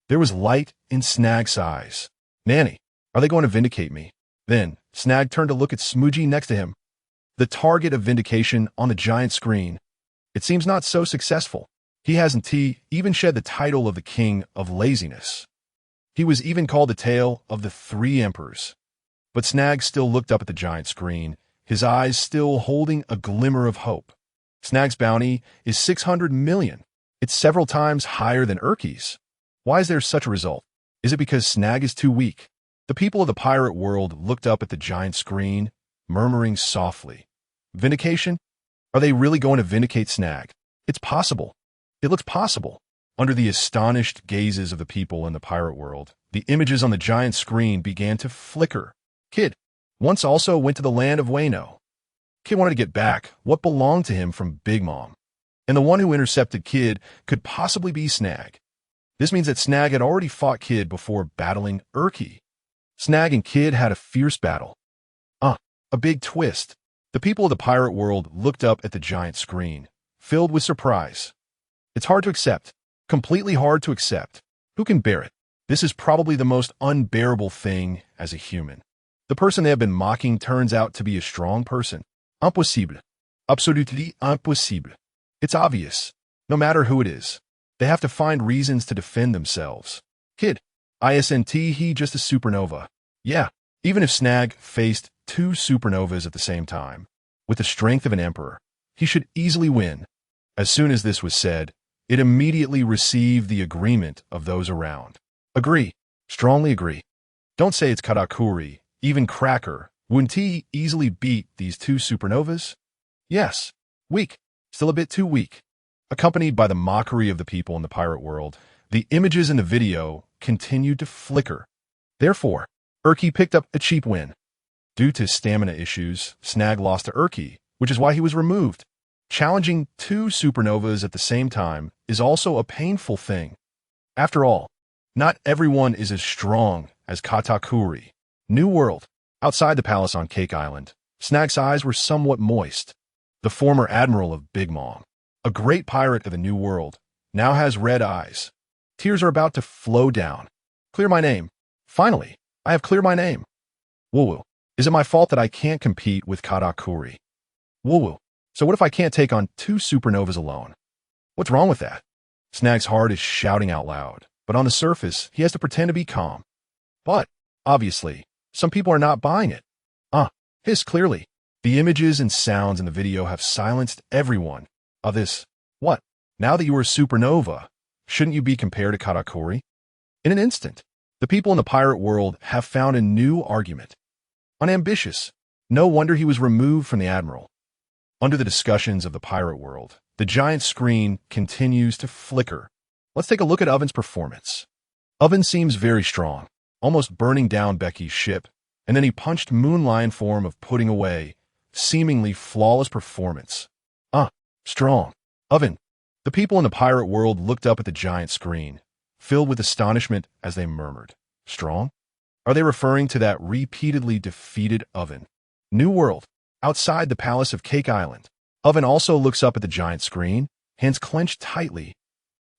there was light in Snag's eyes. Nanny, are they going to vindicate me? Then, Snag turned to look at Smoogie next to him. The target of vindication on the giant screen. It seems not so successful. He hasn't even shed the title of the King of Laziness. He was even called the Tale of the Three Emperors. But Snag still looked up at the giant screen, his eyes still holding a glimmer of hope. Snag's bounty is 600 million. It's several times higher than Urki's. Why is there such a result? Is it because Snag is too weak? The people of the pirate world looked up at the giant screen, murmuring softly. Vindication? Are they really going to vindicate Snag? It's possible. It looks possible. Under the astonished gazes of the people in the pirate world, the images on the giant screen began to flicker. Kid once also went to the land of Wano. Kid wanted to get back what belonged to him from Big Mom. And the one who intercepted Kid could possibly be Snag. This means that Snag had already fought Kid before battling Urki. Snag and Kid had a fierce battle. A big twist. The people of the pirate world looked up at the giant screen, filled with surprise. It's hard to accept. Completely hard to accept. Who can bear it? This is probably the most unbearable thing as a human. The person they have been mocking turns out to be a strong person. Impossible. Absolutely impossible. It's obvious. No matter who it is, they have to find reasons to defend themselves. Kid. Isn't he just a supernova? Yeah, even if Snag faced two supernovas at the same time, With the strength of an emperor, he should easily win. As soon as this was said, it immediately received the agreement of those around. Agree. Strongly agree. Don't say it's Katakuri, even Cracker. Wouldn't he easily beat these two supernovas? Yes. Weak. Still a bit too weak. Accompanied by the mockery of the people in the pirate world, the images in the video continued to flicker. Therefore, Urki picked up a cheap win. Due to stamina issues, Snag lost to Urki, which is why he was removed. Challenging two supernovas at the same time is also a painful thing. After all, not everyone is as strong as Katakuri. New World. Outside the palace on Cake Island, Snag's eyes were somewhat moist. The former admiral of Big Mom, a great pirate of the New World, now has red eyes. Tears are about to flow down. Clear my name. Finally, I have cleared my name. Woo-woo. Is it my fault that I can't compete with Katakuri? Woo-woo. So what if I can't take on two supernovas alone? What's wrong with that? Snag's heart is shouting out loud, but on the surface, he has to pretend to be calm. But, obviously, some people are not buying it. His clearly. The images and sounds in the video have silenced everyone. This. What? Now that you are a supernova, shouldn't you be compared to Katakuri? In an instant, the people in the pirate world have found a new argument. Unambitious. No wonder he was removed from the admiral. Under the discussions of the pirate world, the giant screen continues to flicker. Let's take a look at Oven's performance. Oven seems very strong, almost burning down Becky's ship, and then he punched Moonlion form of putting away, seemingly flawless performance. Strong. Oven. The people in the pirate world looked up at the giant screen, filled with astonishment as they murmured. Strong? Are they referring to that repeatedly defeated Oven? New World. Outside the palace of Cake Island, Oven also looks up at the giant screen, hands clenched tightly.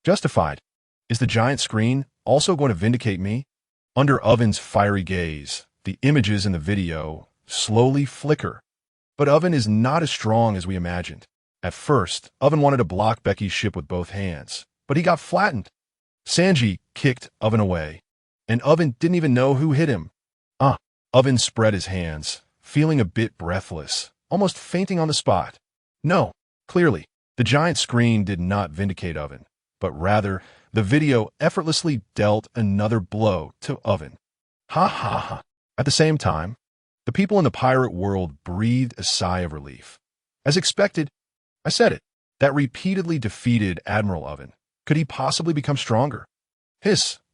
Justified. Is the giant screen also going to vindicate me? Under Oven's fiery gaze, the images in the video slowly flicker. But Oven is not as strong as we imagined. At first, Oven wanted to block Becky's ship with both hands, but he got flattened. Sanji kicked Oven away, and Oven didn't even know who hit him. Oven spread his hands, feeling a bit breathless, almost fainting on the spot. No, clearly, the giant screen did not vindicate Oven, but rather, the video effortlessly dealt another blow to Oven. Ha ha ha. At the same time, the people in the pirate world breathed a sigh of relief. As expected, I said it, that repeatedly defeated Admiral Oven. Could he possibly become stronger?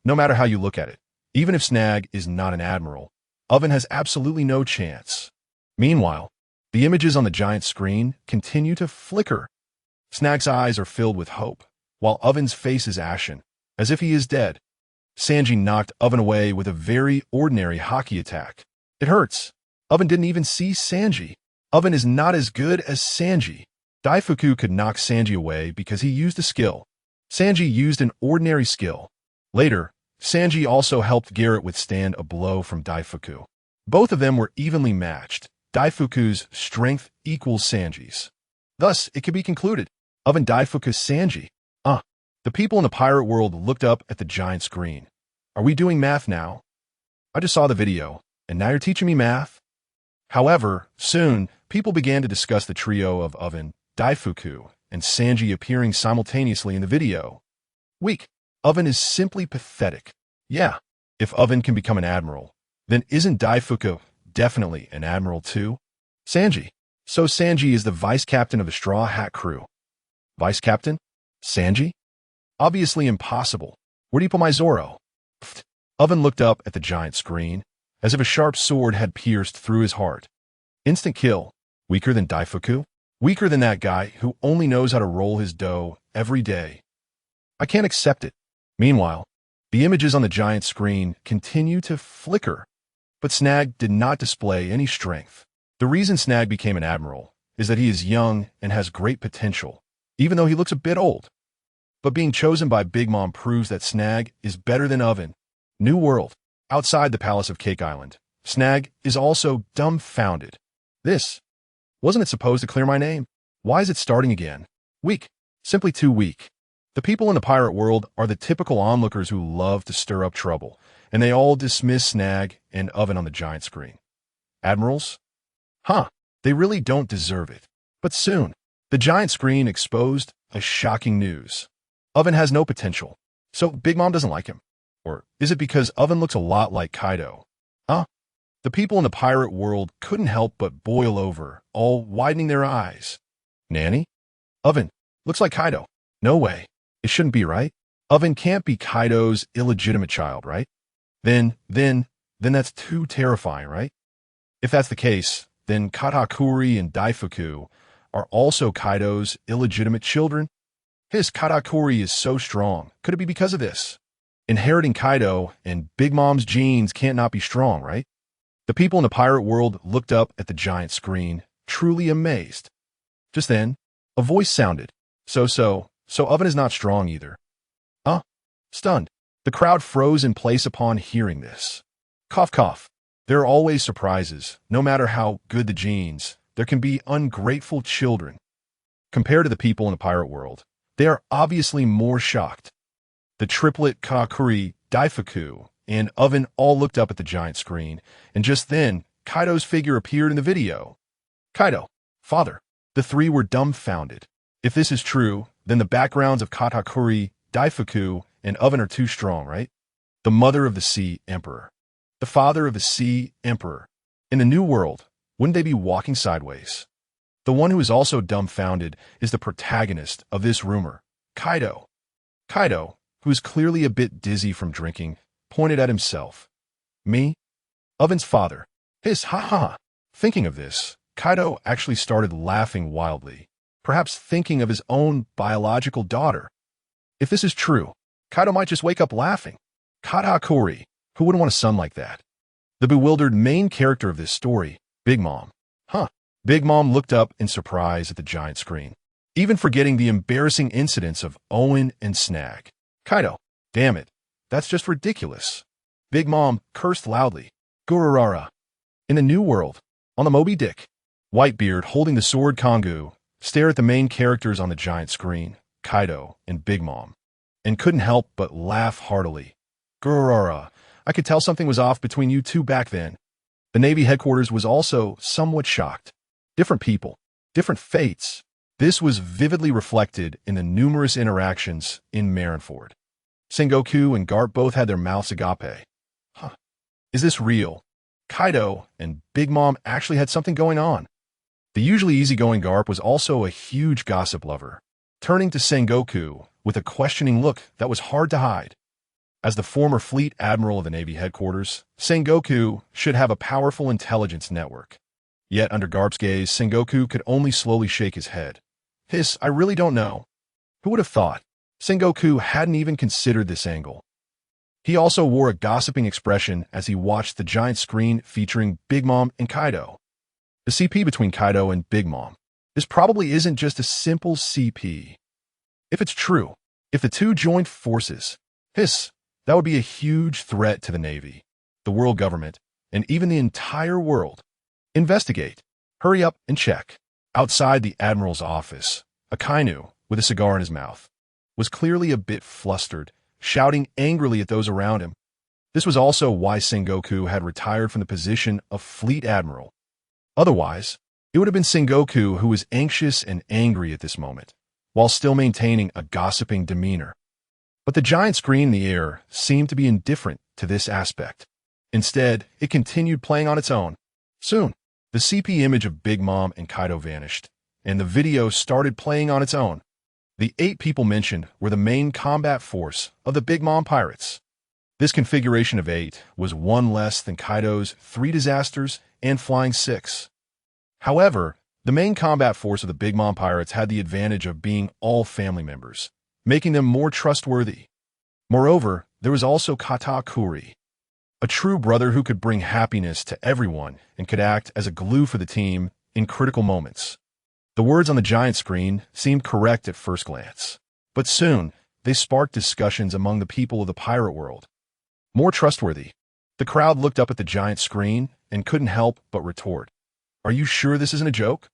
No matter how you look at it, even if Snag is not an admiral, Oven has absolutely no chance. Meanwhile, the images on the giant screen continue to flicker. Snag's eyes are filled with hope, while Oven's face is ashen, as if he is dead. Sanji knocked Oven away with a very ordinary hockey attack. It hurts. Oven didn't even see Sanji. Oven is not as good as Sanji. Daifuku could knock Sanji away because he used a skill. Sanji used an ordinary skill. Later, Sanji also helped Garrett withstand a blow from Daifuku. Both of them were evenly matched. Daifuku's strength equals Sanji's. Thus, it can be concluded, Oven Daifuku Sanji. The people in the pirate world looked up at the giant screen. Are we doing math now? I just saw the video, and now you're teaching me math? However, soon, people began to discuss the trio of Oven, Daifuku, and Sanji appearing simultaneously in the video. Weak. Oven is simply pathetic. Yeah, if Oven can become an admiral, then isn't Daifuku definitely an admiral too? Sanji. So Sanji is the vice captain of the Straw Hat crew. Vice captain? Sanji? Obviously impossible. Where do you put my Zoro? Pfft. Oven looked up at the giant screen, as if a sharp sword had pierced through his heart. Instant kill. Weaker than Daifuku? Weaker than that guy who only knows how to roll his dough every day. I can't accept it. Meanwhile, the images on the giant screen continue to flicker. But Snag did not display any strength. The reason Snag became an admiral is that he is young and has great potential, even though he looks a bit old. But being chosen by Big Mom proves that Snag is better than Oven. New World. Outside the palace of Cake Island, Snag is also dumbfounded. Wasn't it supposed to clear my name? Why is it starting again? Weak. Simply too weak. The people in the pirate world are the typical onlookers who love to stir up trouble, and they all dismiss Snag and Oven on the giant screen. Admirals? They really don't deserve it. But soon, the giant screen exposed a shocking news. Oven has no potential, so Big Mom doesn't like him. Or is it because Oven looks a lot like Kaido? The people in the pirate world couldn't help but boil over, all widening their eyes. Nanny? Oven looks like Kaido. No way. It shouldn't be, right? Oven can't be Kaido's illegitimate child, right? Then that's too terrifying, right? If that's the case, then Katakuri and Daifuku are also Kaido's illegitimate children. His Katakuri is so strong. Could it be because of this? Inheriting Kaido and Big Mom's genes can't not be strong, right? The people in the pirate world looked up at the giant screen, truly amazed. Just then, a voice sounded. So Oven is not strong either. Stunned. The crowd froze in place upon hearing this. Cough, cough. There are always surprises. No matter how good the genes, there can be ungrateful children. Compared to the people in the pirate world, they are obviously more shocked. The triplet Katakuri, Daifuku, and Oven all looked up at the giant screen, and just then, Kaido's figure appeared in the video. Kaido, father. The three were dumbfounded. If this is true, then the backgrounds of Katakuri, Daifuku, and Oven are too strong, right? The mother of the Sea Emperor. The father of the Sea Emperor. In the new world, wouldn't they be walking sideways? The one who is also dumbfounded is the protagonist of this rumor, Kaido. Kaido, who is clearly a bit dizzy from drinking, pointed at himself. Me? Oven's father. His ha-ha. Thinking of this, Kaido actually started laughing wildly, perhaps thinking of his own biological daughter. If this is true, Kaido might just wake up laughing. Katakuri, who wouldn't want a son like that? The bewildered main character of this story, Big Mom. Big Mom looked up in surprise at the giant screen, even forgetting the embarrassing incidents of Owen and Snag. Kaido, damn it. That's just ridiculous. Big Mom cursed loudly. Gururara. In the new world, on the Moby Dick, Whitebeard, holding the sword Kongu, stared at the main characters on the giant screen, Kaido and Big Mom, and couldn't help but laugh heartily. Gururara, I could tell something was off between you two back then. The Navy headquarters was also somewhat shocked. Different people, different fates. This was vividly reflected in the numerous interactions in Marineford. Sengoku and Garp both had their mouths agape. Is this real? Kaido and Big Mom actually had something going on. The usually easygoing Garp was also a huge gossip lover, turning to Sengoku with a questioning look that was hard to hide. As the former fleet admiral of the Navy headquarters, Sengoku should have a powerful intelligence network. Yet under Garp's gaze, Sengoku could only slowly shake his head. I really don't know. Who would have thought? Sengoku hadn't even considered this angle. He also wore a gossiping expression as he watched the giant screen featuring Big Mom and Kaido. The CP between Kaido and Big Mom. This probably isn't just a simple CP. If it's true, if the two joined forces, that would be a huge threat to the Navy, the world government, and even the entire world. Investigate. Hurry up and check. Outside the Admiral's office, Akainu, with a cigar in his mouth, was clearly a bit flustered, shouting angrily at those around him. This was also why Sengoku had retired from the position of Fleet Admiral. Otherwise, it would have been Sengoku who was anxious and angry at this moment, while still maintaining a gossiping demeanor. But the giant screen in the air seemed to be indifferent to this aspect. Instead, it continued playing on its own. Soon, the CP image of Big Mom and Kaido vanished, and the video started playing on its own. The 8 people mentioned were the main combat force of the Big Mom pirates. This configuration of 8 was one less than Kaido's 3 disasters and Flying 6. However, the main combat force of the Big Mom pirates had the advantage of being all family members, making them more trustworthy. Moreover, there was also Katakuri, a true brother who could bring happiness to everyone and could act as a glue for the team in critical moments. The words on the giant screen seemed correct at first glance, but soon they sparked discussions among the people of the pirate world. More trustworthy. The crowd looked up at the giant screen and couldn't help but retort. Are you sure this isn't a joke?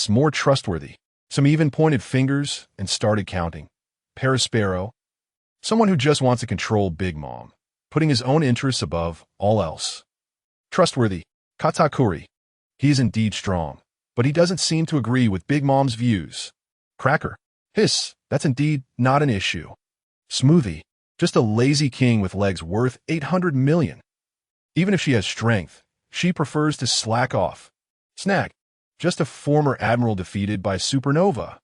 More trustworthy. Some even pointed fingers and started counting. Paraspero. Someone who just wants to control Big Mom, putting his own interests above all else. Trustworthy. Katakuri. He is indeed strong. but he doesn't seem to agree with Big Mom's views. Cracker. Hiss, that's indeed not an issue. Smoothie. Just a lazy king with legs worth 800 million. Even if she has strength, she prefers to slack off. Snag. Just a former admiral defeated by supernova.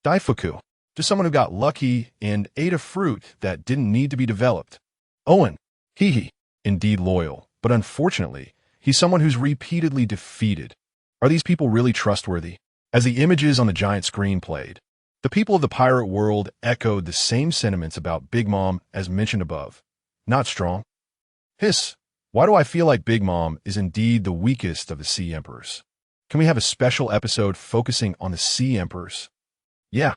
Daifuku. Just someone who got lucky and ate a fruit that didn't need to be developed. Owen. Hee. Indeed loyal, but unfortunately, he's someone who's repeatedly defeated. Are these people really trustworthy? As the images on the giant screen played, the people of the pirate world echoed the same sentiments about Big Mom as mentioned above. Not strong. Hiss. Why do I feel like Big Mom is indeed the weakest of the Sea Emperors? Can we have a special episode focusing on the Sea Emperors? Yeah,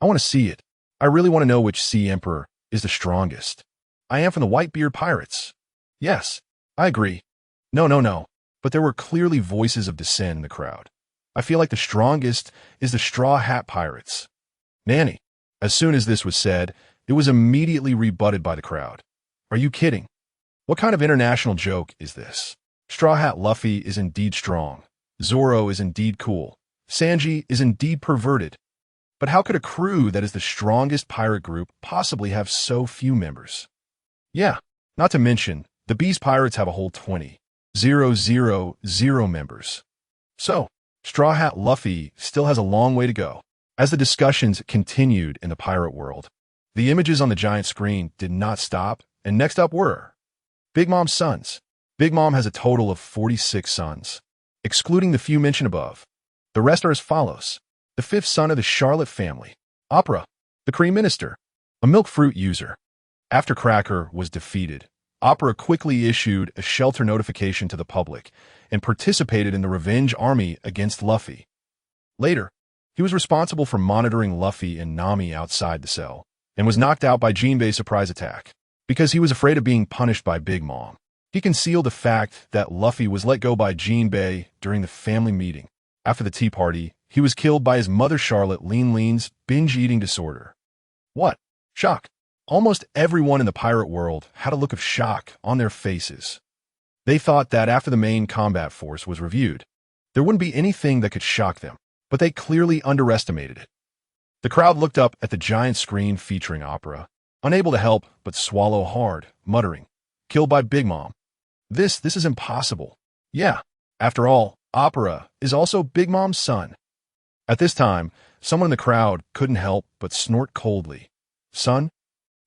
I want to see it. I really want to know which Sea Emperor is the strongest. I am from the Whitebeard Pirates. Yes, I agree. No. But there were clearly voices of dissent in the crowd. I feel like the strongest is the Straw Hat Pirates. Nanny. As soon as this was said, it was immediately rebutted by the crowd. Are you kidding? What kind of international joke is this? Straw Hat Luffy is indeed strong. Zoro is indeed cool. Sanji is indeed perverted. But how could a crew that is the strongest pirate group possibly have so few members? Yeah, not to mention, the Beast Pirates have a whole 20,000 members. So, Straw Hat Luffy still has a long way to go. As the discussions continued in the pirate world, the images on the giant screen did not stop, and next up were Big Mom's sons. Big Mom has a total of 46 sons, excluding the few mentioned above. The rest are as follows. The fifth son of the Charlotte family, Opera, the cream minister, a milk fruit user. After Cracker was defeated, Opera quickly issued a shelter notification to the public and participated in the revenge army against Luffy. Later, he was responsible for monitoring Luffy and Nami outside the cell and was knocked out by Jinbei's surprise attack. Because he was afraid of being punished by Big Mom, he concealed the fact that Luffy was let go by Jinbei during the family meeting. After the tea party, he was killed by his mother Charlotte Lean's binge-eating disorder. What? Shock. Almost everyone in the pirate world had a look of shock on their faces. They thought that after the main combat force was reviewed, there wouldn't be anything that could shock them, but they clearly underestimated it. The crowd looked up at the giant screen featuring Opera, unable to help but swallow hard, muttering, "Killed by Big Mom. This is impossible." Yeah, after all, Opera is also Big Mom's son. At this time, someone in the crowd couldn't help but snort coldly. Son?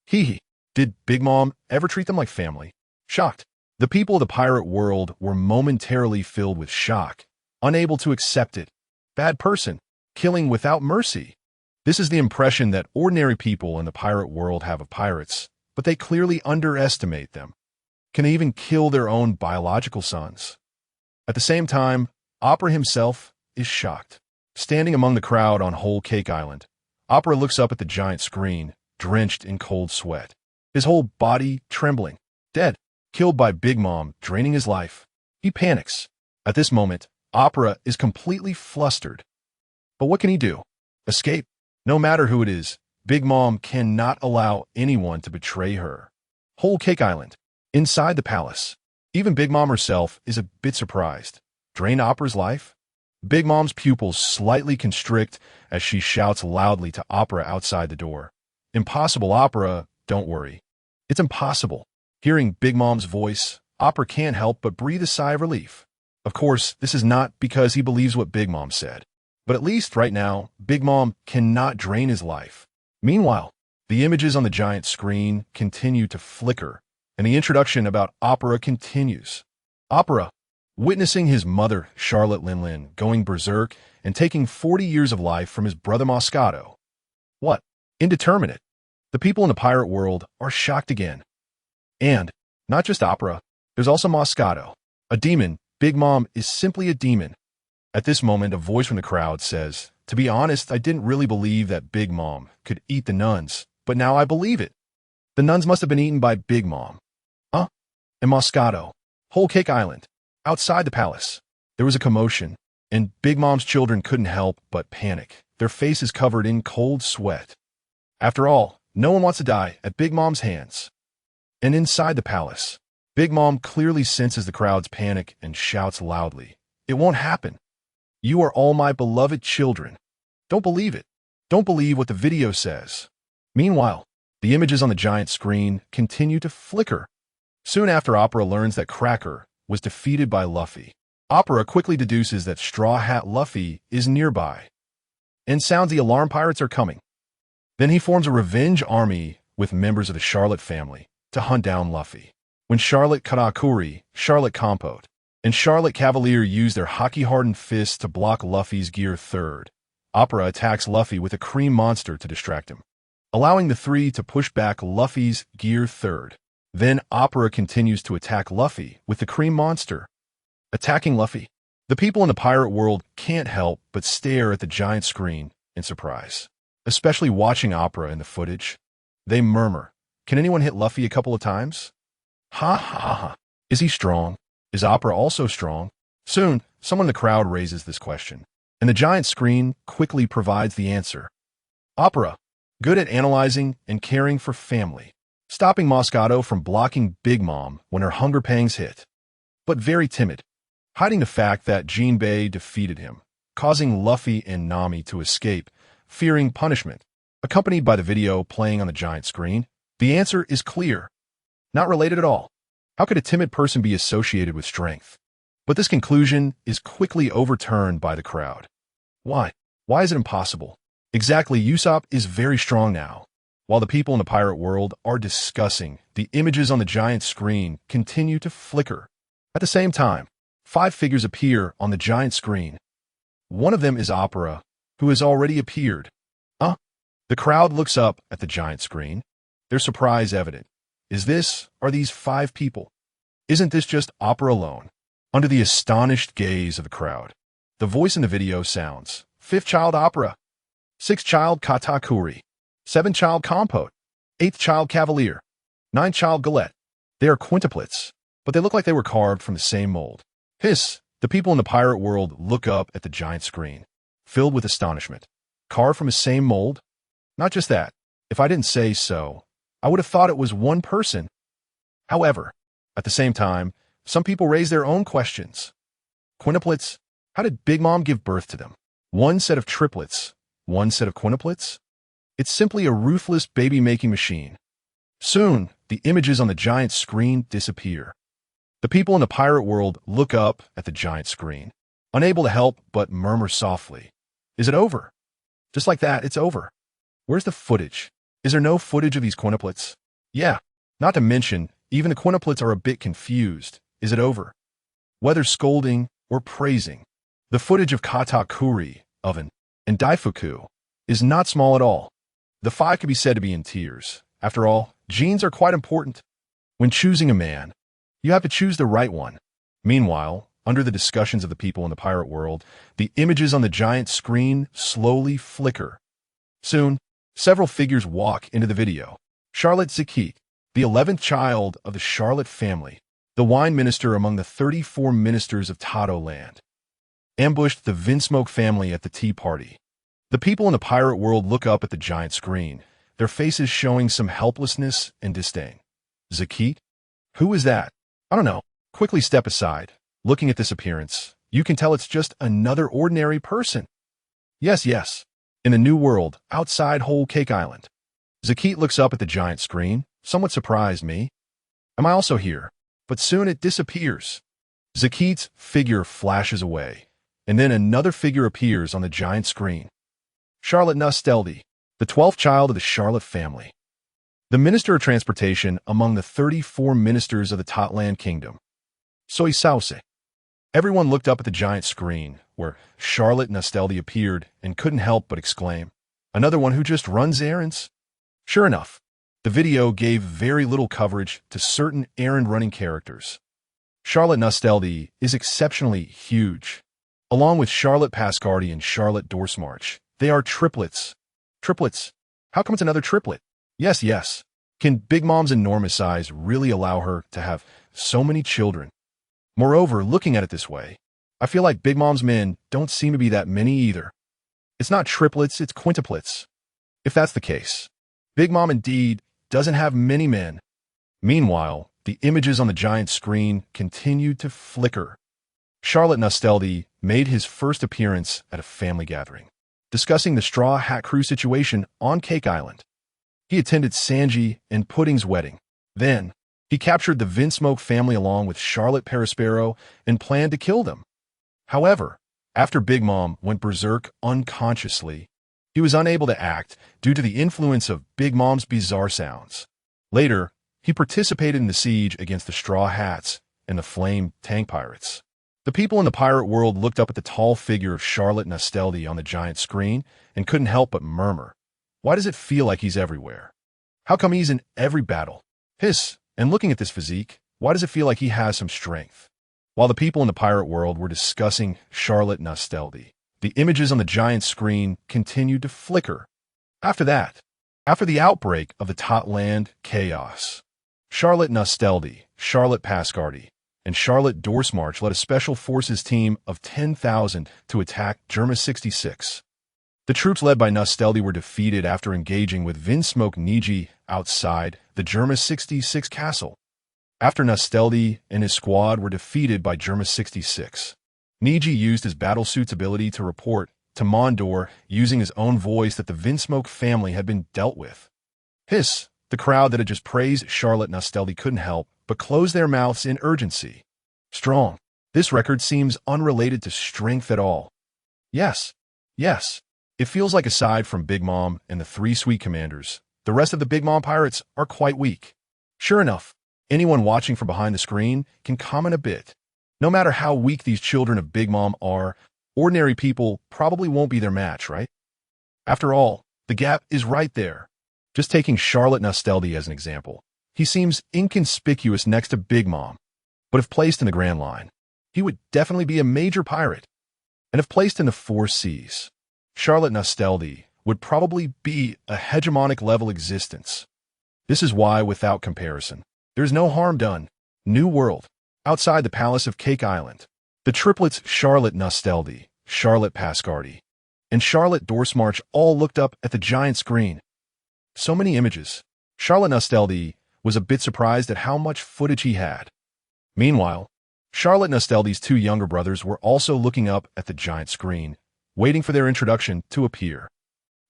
Hee. Did Big Mom ever treat them like family? Shocked. The people of the pirate world were momentarily filled with shock, unable to accept it. Bad person, killing without mercy. This is the impression that ordinary people in the pirate world have of pirates, but they clearly underestimate them. Can they even kill their own biological sons? At the same time, Opera himself is shocked. Standing among the crowd on Whole Cake Island, Opera looks up at the giant screen, drenched in cold sweat, his whole body trembling. Dead, killed by Big Mom, draining his life. He panics. At this moment, Opera is completely flustered. But what can he do? Escape? No matter who it is, Big Mom cannot allow anyone to betray her. Whole Cake Island. Inside the palace. Even Big Mom herself is a bit surprised. Drain Opera's life? Big Mom's pupils slightly constrict as she shouts loudly to Opera outside the door. Impossible, Opera, don't worry. It's impossible. Hearing Big Mom's voice, Opera can't help but breathe a sigh of relief. Of course, this is not because he believes what Big Mom said. But at least right now, Big Mom cannot drain his life. Meanwhile, the images on the giant screen continue to flicker, and the introduction about Opera continues. Opera, witnessing his mother, Charlotte Lin, going berserk and taking 40 years of life from his brother Moscato. What? Indeterminate. The people in the pirate world are shocked again. And, not just Opera, there's also Moscato. A demon. Big Mom is simply a demon. At this moment, a voice from the crowd says, "To be honest, I didn't really believe that Big Mom could eat the nuns, but now I believe it. The nuns must have been eaten by Big Mom." Huh? And Moscato. Whole Cake Island. Outside the palace. There was a commotion, and Big Mom's children couldn't help but panic, their faces covered in cold sweat. After all, no one wants to die at Big Mom's hands. And inside the palace, Big Mom clearly senses the crowd's panic and shouts loudly, "It won't happen." You are all my beloved children. Don't believe it. Don't believe what the video says. Meanwhile, the images on the giant screen continue to flicker. Soon after Opera learns that Cracker was defeated by Luffy, Opera quickly deduces that Straw Hat Luffy is nearby and sounds the alarm pirates are coming. Then he forms a revenge army with members of the Charlotte family to hunt down Luffy. When Charlotte Katakuri, Charlotte Compote, and Charlotte Cavalier use their hockey-hardened fists to block Luffy's Gear 3rd, Opera attacks Luffy with a cream monster to distract him, allowing the three to push back Luffy's Gear 3rd. Then Opera continues to attack Luffy with the cream monster. Attacking Luffy, the people in the pirate world can't help but stare at the giant screen in surprise, especially watching Opera in the footage. They murmur, "Can anyone hit Luffy a couple of times? Ha ha ha. Is he strong? Is Opera also strong?" Soon, someone in the crowd raises this question, and the giant screen quickly provides the answer. Opera, good at analyzing and caring for family, stopping Moscato from blocking Big Mom when her hunger pangs hit, but very timid, hiding the fact that Jinbei defeated him, causing Luffy and Nami to escape, fearing punishment. Accompanied by the video playing on the giant screen, the answer is clear. Not related at all. How could a timid person be associated with strength? But this conclusion is quickly overturned by the crowd. Why? Why is it impossible? Exactly, Usopp is very strong now. While the people in the pirate world are discussing, the images on the giant screen continue to flicker. At the same time, 5 figures appear on the giant screen. One of them is Opera, who has already appeared. The crowd looks up at the giant screen, their surprise evident. Are these 5 people? Isn't this just Opera alone? Under the astonished gaze of the crowd, the voice in the video sounds, 5th child Opera, 6th child Katakuri, 7th child Compote, 8th child Cavalier, 9th child Galette. They are quintuplets, but they look like they were carved from the same mold. Hiss! The people in the pirate world look up at the giant screen, filled with astonishment. Carved from the same mold? Not just that. If I didn't say so, I would have thought it was one person. However, at the same time, some people raise their own questions. Quintuplets? How did Big Mom give birth to them? One set of triplets? One set of quintuplets? It's simply a ruthless baby-making machine. Soon, the images on the giant screen disappear. The people in the pirate world look up at the giant screen, unable to help but murmur softly. Is it over? Just like that, it's over. Where's the footage? Is there no footage of these quintuplets? Yeah, not to mention, even the quintuplets are a bit confused. Is it over? Whether scolding or praising, the footage of Katakuri, Oven, and Daifuku is not small at all. The 5 could be said to be in tears. After all, genes are quite important. When choosing a man, you have to choose the right one. Meanwhile, under the discussions of the people in the pirate world, the images on the giant screen slowly flicker. Soon, several figures walk into the video. Charlotte Zakit, the 11th child of the Charlotte family, the wine minister among the 34 ministers of Tato land, ambushed the Vinsmoke family at the tea party. The people in the pirate world look up at the giant screen, their faces showing some helplessness and disdain. Zakit? Who is that? I don't know. Quickly step aside. Looking at this appearance, you can tell it's just another ordinary person. Yes. In the new world, outside Whole Cake Island. Zakit looks up at the giant screen, somewhat surprised me. Am I also here? But soon it disappears. Zakit's figure flashes away, and then another figure appears on the giant screen. Charlotte Nosteldi, the 12th child of the Charlotte family, the Minister of Transportation among the 34 ministers of the Totland Kingdom. Soy Sauce. Everyone looked up at the giant screen, where Charlotte Nosteldi appeared and couldn't help but exclaim, "Another one who just runs errands?" Sure enough, the video gave very little coverage to certain errand-running characters. Charlotte Nosteldi is exceptionally huge. Along with Charlotte Pascardi and Charlotte Dorsmarch, they are triplets. Triplets? How come it's another triplet? Yes. Can Big Mom's enormous size really allow her to have so many children? Moreover, looking at it this way, I feel like Big Mom's men don't seem to be that many either. It's not triplets, it's quintuplets. If that's the case, Big Mom indeed doesn't have many men. Meanwhile, the images on the giant screen continued to flicker. Charlotte Nosteldi made his first appearance at a family gathering, discussing the Straw Hat Crew situation on Cake Island. He attended Sanji and Pudding's wedding. Then, he captured the Vinsmoke family along with Charlotte Perispero and planned to kill them. However, after Big Mom went berserk unconsciously, he was unable to act due to the influence of Big Mom's bizarre sounds. Later, he participated in the siege against the Straw Hats and the Flame Tank Pirates. The people in the pirate world looked up at the tall figure of Charlotte Nasteldi on the giant screen and couldn't help but murmur, "Why does it feel like he's everywhere? How come he's in every battle? Hiss, and looking at this physique, why does it feel like he has some strength?" While the people in the pirate world were discussing Charlotte Nasteldi, the images on the giant screen continued to flicker. After the outbreak of the Totland chaos, Charlotte Nasteldi, Charlotte Pascardi, and Charlotte Dorsmarch led a special forces team of 10,000 to attack Germa 66. The troops led by Nasteldi were defeated after engaging with Vinsmoke Niji outside the Germa 66 castle. After Nasteldi and his squad were defeated by Germa 66, Niji used his battlesuit's ability to report to Mondor using his own voice that the Vinsmoke family had been dealt with. Hiss, the crowd that had just praised Charlotte Nasteldi couldn't help but close their mouths in urgency. Strong. This record seems unrelated to strength at all. Yes. It feels like aside from Big Mom and the three sweet commanders, the rest of the Big Mom pirates are quite weak. Sure enough, anyone watching from behind the screen can comment a bit. No matter how weak these children of Big Mom are, ordinary people probably won't be their match, right? After all, the gap is right there. Just taking Charlotte Nasteldi as an example, he seems inconspicuous next to Big Mom. But if placed in the Grand Line, he would definitely be a major pirate. And if placed in the Four Seas, Charlotte Nasteldi would probably be a hegemonic level existence. This is why, without comparison, there's no harm done. New World, outside the Palace of Cake Island, the triplets Charlotte Nasteldi, Charlotte Pascardi, and Charlotte Dorsmarch all looked up at the giant screen. So many images. Charlotte Nasteldi was a bit surprised at how much footage he had. Meanwhile, Charlotte Nasteldi's two younger brothers were also looking up at the giant screen, waiting for their introduction to appear.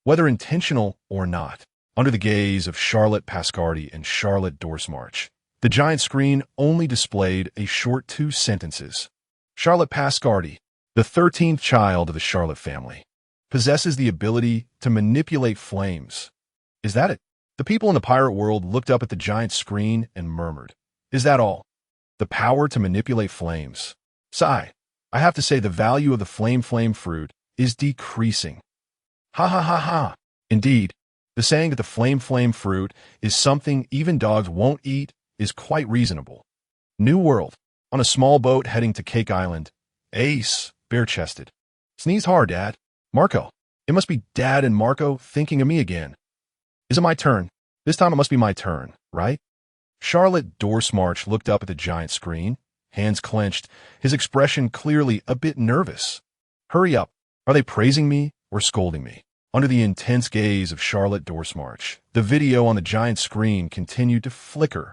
Whether intentional or not, under the gaze of Charlotte Pascardi and Charlotte Dorsmarch, the giant screen only displayed a short 2 sentences. Charlotte Pascardi, the 13th child of the Charlotte family, possesses the ability to manipulate flames. Is that it? The people in the pirate world looked up at the giant screen and murmured, "Is that all? The power to manipulate flames." Sigh. I have to say the value of the flame fruit is decreasing. Ha ha ha ha. Indeed, the saying that the flame fruit is something even dogs won't eat is quite reasonable. New World. On a small boat heading to Cake Island, Ace, bare-chested. Sneeze hard, Dad. Marco. It must be Dad and Marco thinking of me again. Is it my turn? This time it must be my turn, right? Charlotte Dorsmarch looked up at the giant screen, hands clenched, his expression clearly a bit nervous. Hurry up. Are they praising me or scolding me? Under the intense gaze of Charlotte Dorsmarch, the video on the giant screen continued to flicker.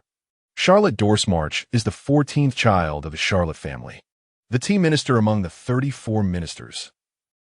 Charlotte Dorsmarch is the 14th child of the Charlotte family, the tea minister among the 34 ministers.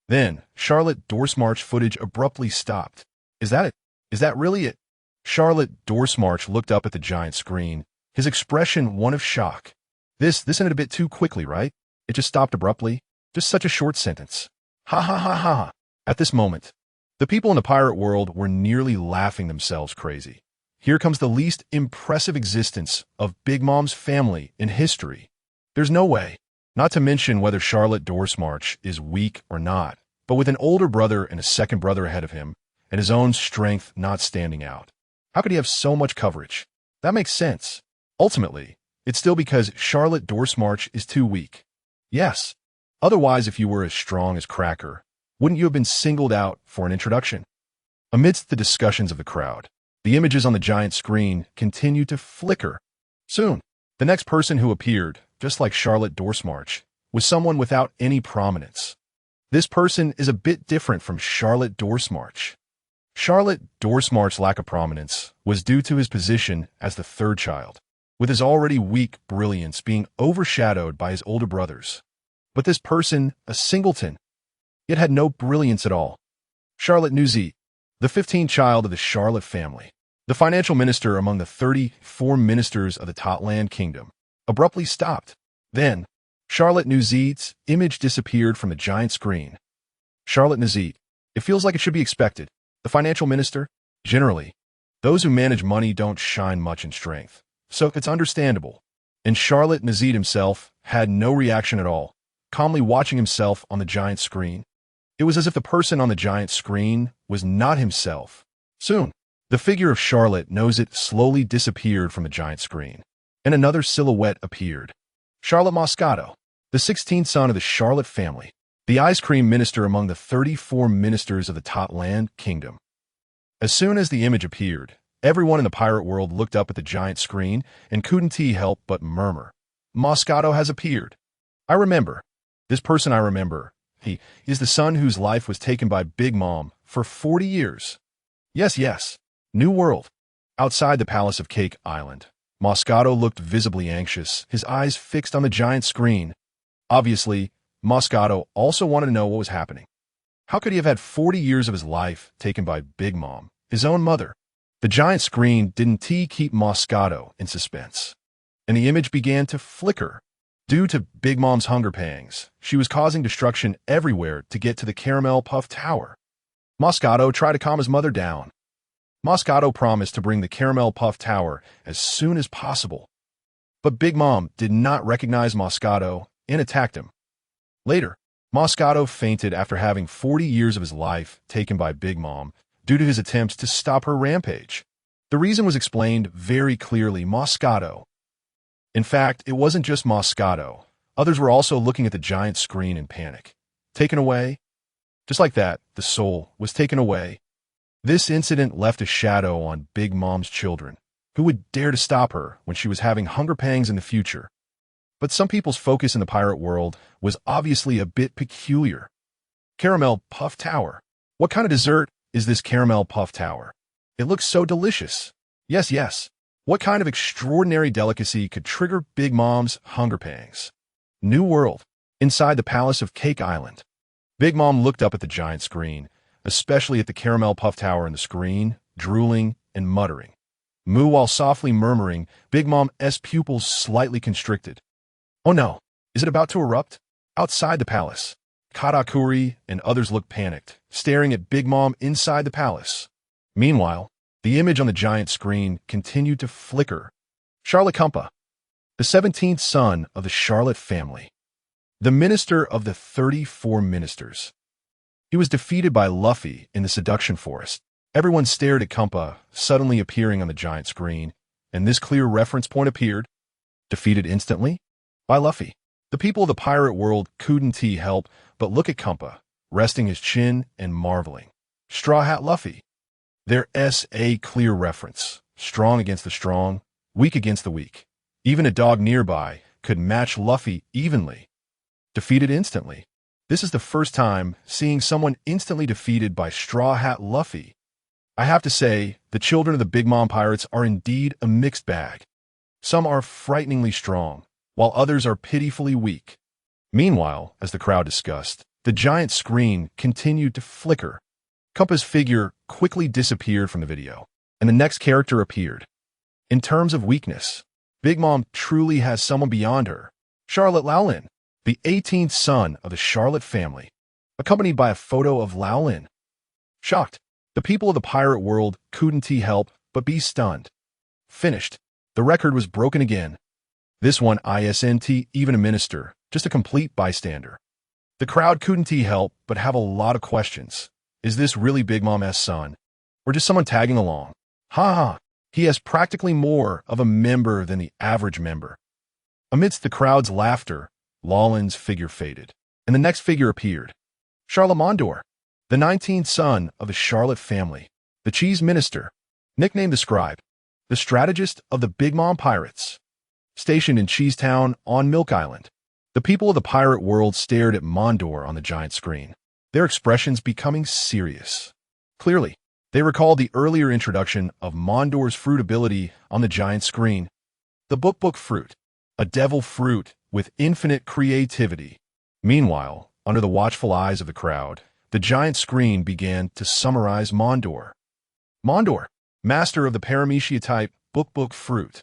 Then, Charlotte Dorsmarch footage abruptly stopped. Is that it? Is that really it? Charlotte Dorsmarch looked up at the giant screen, his expression one of shock. This ended a bit too quickly, right? It just stopped abruptly. Just such a short sentence. Ha ha ha ha. At this moment, the people in the pirate world were nearly laughing themselves crazy. Here comes the least impressive existence of Big Mom's family in history. There's no way, not to mention whether Charlotte Dorsmarch is weak or not, but with an older brother and a second brother ahead of him, and his own strength not standing out. How could he have so much coverage? That makes sense. Ultimately, it's still because Charlotte Dorsmarch is too weak. Yes. Otherwise, if you were as strong as Cracker, wouldn't you have been singled out for an introduction? Amidst the discussions of the crowd, the images on the giant screen continued to flicker. Soon, the next person who appeared, just like Charlotte Dorsmarch, was someone without any prominence. This person is a bit different from Charlotte Dorsmarch. Charlotte Dorsmarch's lack of prominence was due to his position as the third child, with his already weak brilliance being overshadowed by his older brothers. But this person, a singleton, yet had no brilliance at all. Charlotte Nuzzi, the 15th child of the Charlotte family, the financial minister among the 34 ministers of the Totland Kingdom, abruptly stopped. Then, Charlotte Nuzzi's image disappeared from the giant screen. Charlotte Nuzzi, it feels like it should be expected. The financial minister, generally, those who manage money don't shine much in strength, so it's understandable. And Charlotte Nuzzi himself had no reaction at all, calmly watching himself on the giant screen. It was as if the person on the giant screen was not himself. Soon, the figure of Charlotte Nuzzi slowly disappeared from the giant screen, and another silhouette appeared. Charlotte Moscato, the 16th son of the Charlotte family, the ice cream minister among the 34 ministers of the Totland Kingdom. As soon as the image appeared, everyone in the pirate world looked up at the giant screen and couldn't help but murmur, "Moscato has appeared. I remember. This person I remember. He is the son whose life was taken by Big Mom for 40 years. Yes. New world." Outside the palace of Cake Island, Moscato looked visibly anxious, his eyes fixed on the giant screen. Obviously, Moscato also wanted to know what was happening. How could he have had 40 years of his life taken by Big Mom, his own mother? The giant screen didn't keep Moscato in suspense, and the image began to flicker. Due to Big Mom's hunger pangs, she was causing destruction everywhere to get to the Caramel Puff Tower. Moscato tried to calm his mother down. Moscato promised to bring the Caramel Puff Tower as soon as possible. But Big Mom did not recognize Moscato and attacked him. Later, Moscato fainted after having 40 years of his life taken by Big Mom due to his attempts to stop her rampage. The reason was explained very clearly: Moscato. In fact, it wasn't just Moscato. Others were also looking at the giant screen in panic. Taken away? Just like that, the soul was taken away. This incident left a shadow on Big Mom's children. Who would dare to stop her when she was having hunger pangs in the future? But some people's focus in the pirate world was obviously a bit peculiar. Caramel Puff Tower. What kind of dessert is this Caramel Puff Tower? It looks so delicious. Yes. What kind of extraordinary delicacy could trigger Big Mom's hunger pangs? New world. Inside the palace of Cake Island, Big Mom looked up at the giant screen, especially at the Caramel Puff Tower in the screen, drooling and muttering. Moo while softly murmuring, Big Mom's pupils slightly constricted. Oh no, is it about to erupt? Outside the palace, Katakuri and others looked panicked, staring at Big Mom inside the palace. Meanwhile, the image on the giant screen continued to flicker. Charlotte Kumpa, the 17th son of the Charlotte family, the minister of the 34 ministers. He was defeated by Luffy in the Seduction Forest. Everyone stared at Kumpa suddenly appearing on the giant screen, and this clear reference point appeared. Defeated instantly? By Luffy. The people of the pirate world couldn't help but look at Kumpa, resting his chin and marveling. Straw Hat Luffy. There's a clear reference. Strong against the strong, weak against the weak. Even a dog nearby could match Luffy evenly. Defeated instantly. This is the first time seeing someone instantly defeated by Straw Hat Luffy. I have to say, the children of the Big Mom Pirates are indeed a mixed bag. Some are frighteningly strong, while others are pitifully weak. Meanwhile, as the crowd discussed, the giant screen continued to flicker. Kumpa's figure quickly disappeared from the video, and the next character appeared. In terms of weakness, Big Mom truly has someone beyond her. Charlotte Laolin, the 18th son of the Charlotte family, accompanied by a photo of Laolin. Shocked, the people of the pirate world couldn't help but be stunned. Finished. The record was broken again. This one isn't even a minister, just a complete bystander. The crowd couldn't help but have a lot of questions. Is this really Big Mom's son? Or just someone tagging along? He has practically more of a member than the average member. Amidst the crowd's laughter, Laolin's figure faded, and the next figure appeared. Charlotte Mondor, the 19th son of the Charlotte family, the cheese minister, nicknamed the scribe, the strategist of the Big Mom Pirates. Stationed in Cheesetown on Milk Island, the people of the pirate world stared at Mondor on the giant screen, their expressions becoming serious. Clearly, they recalled the earlier introduction of Mondor's fruit ability on the giant screen. The book fruit, a devil fruit with infinite creativity. Meanwhile, under the watchful eyes of the crowd, the giant screen began to summarize Mondor. Mondor, master of the Paramecia-type book fruit.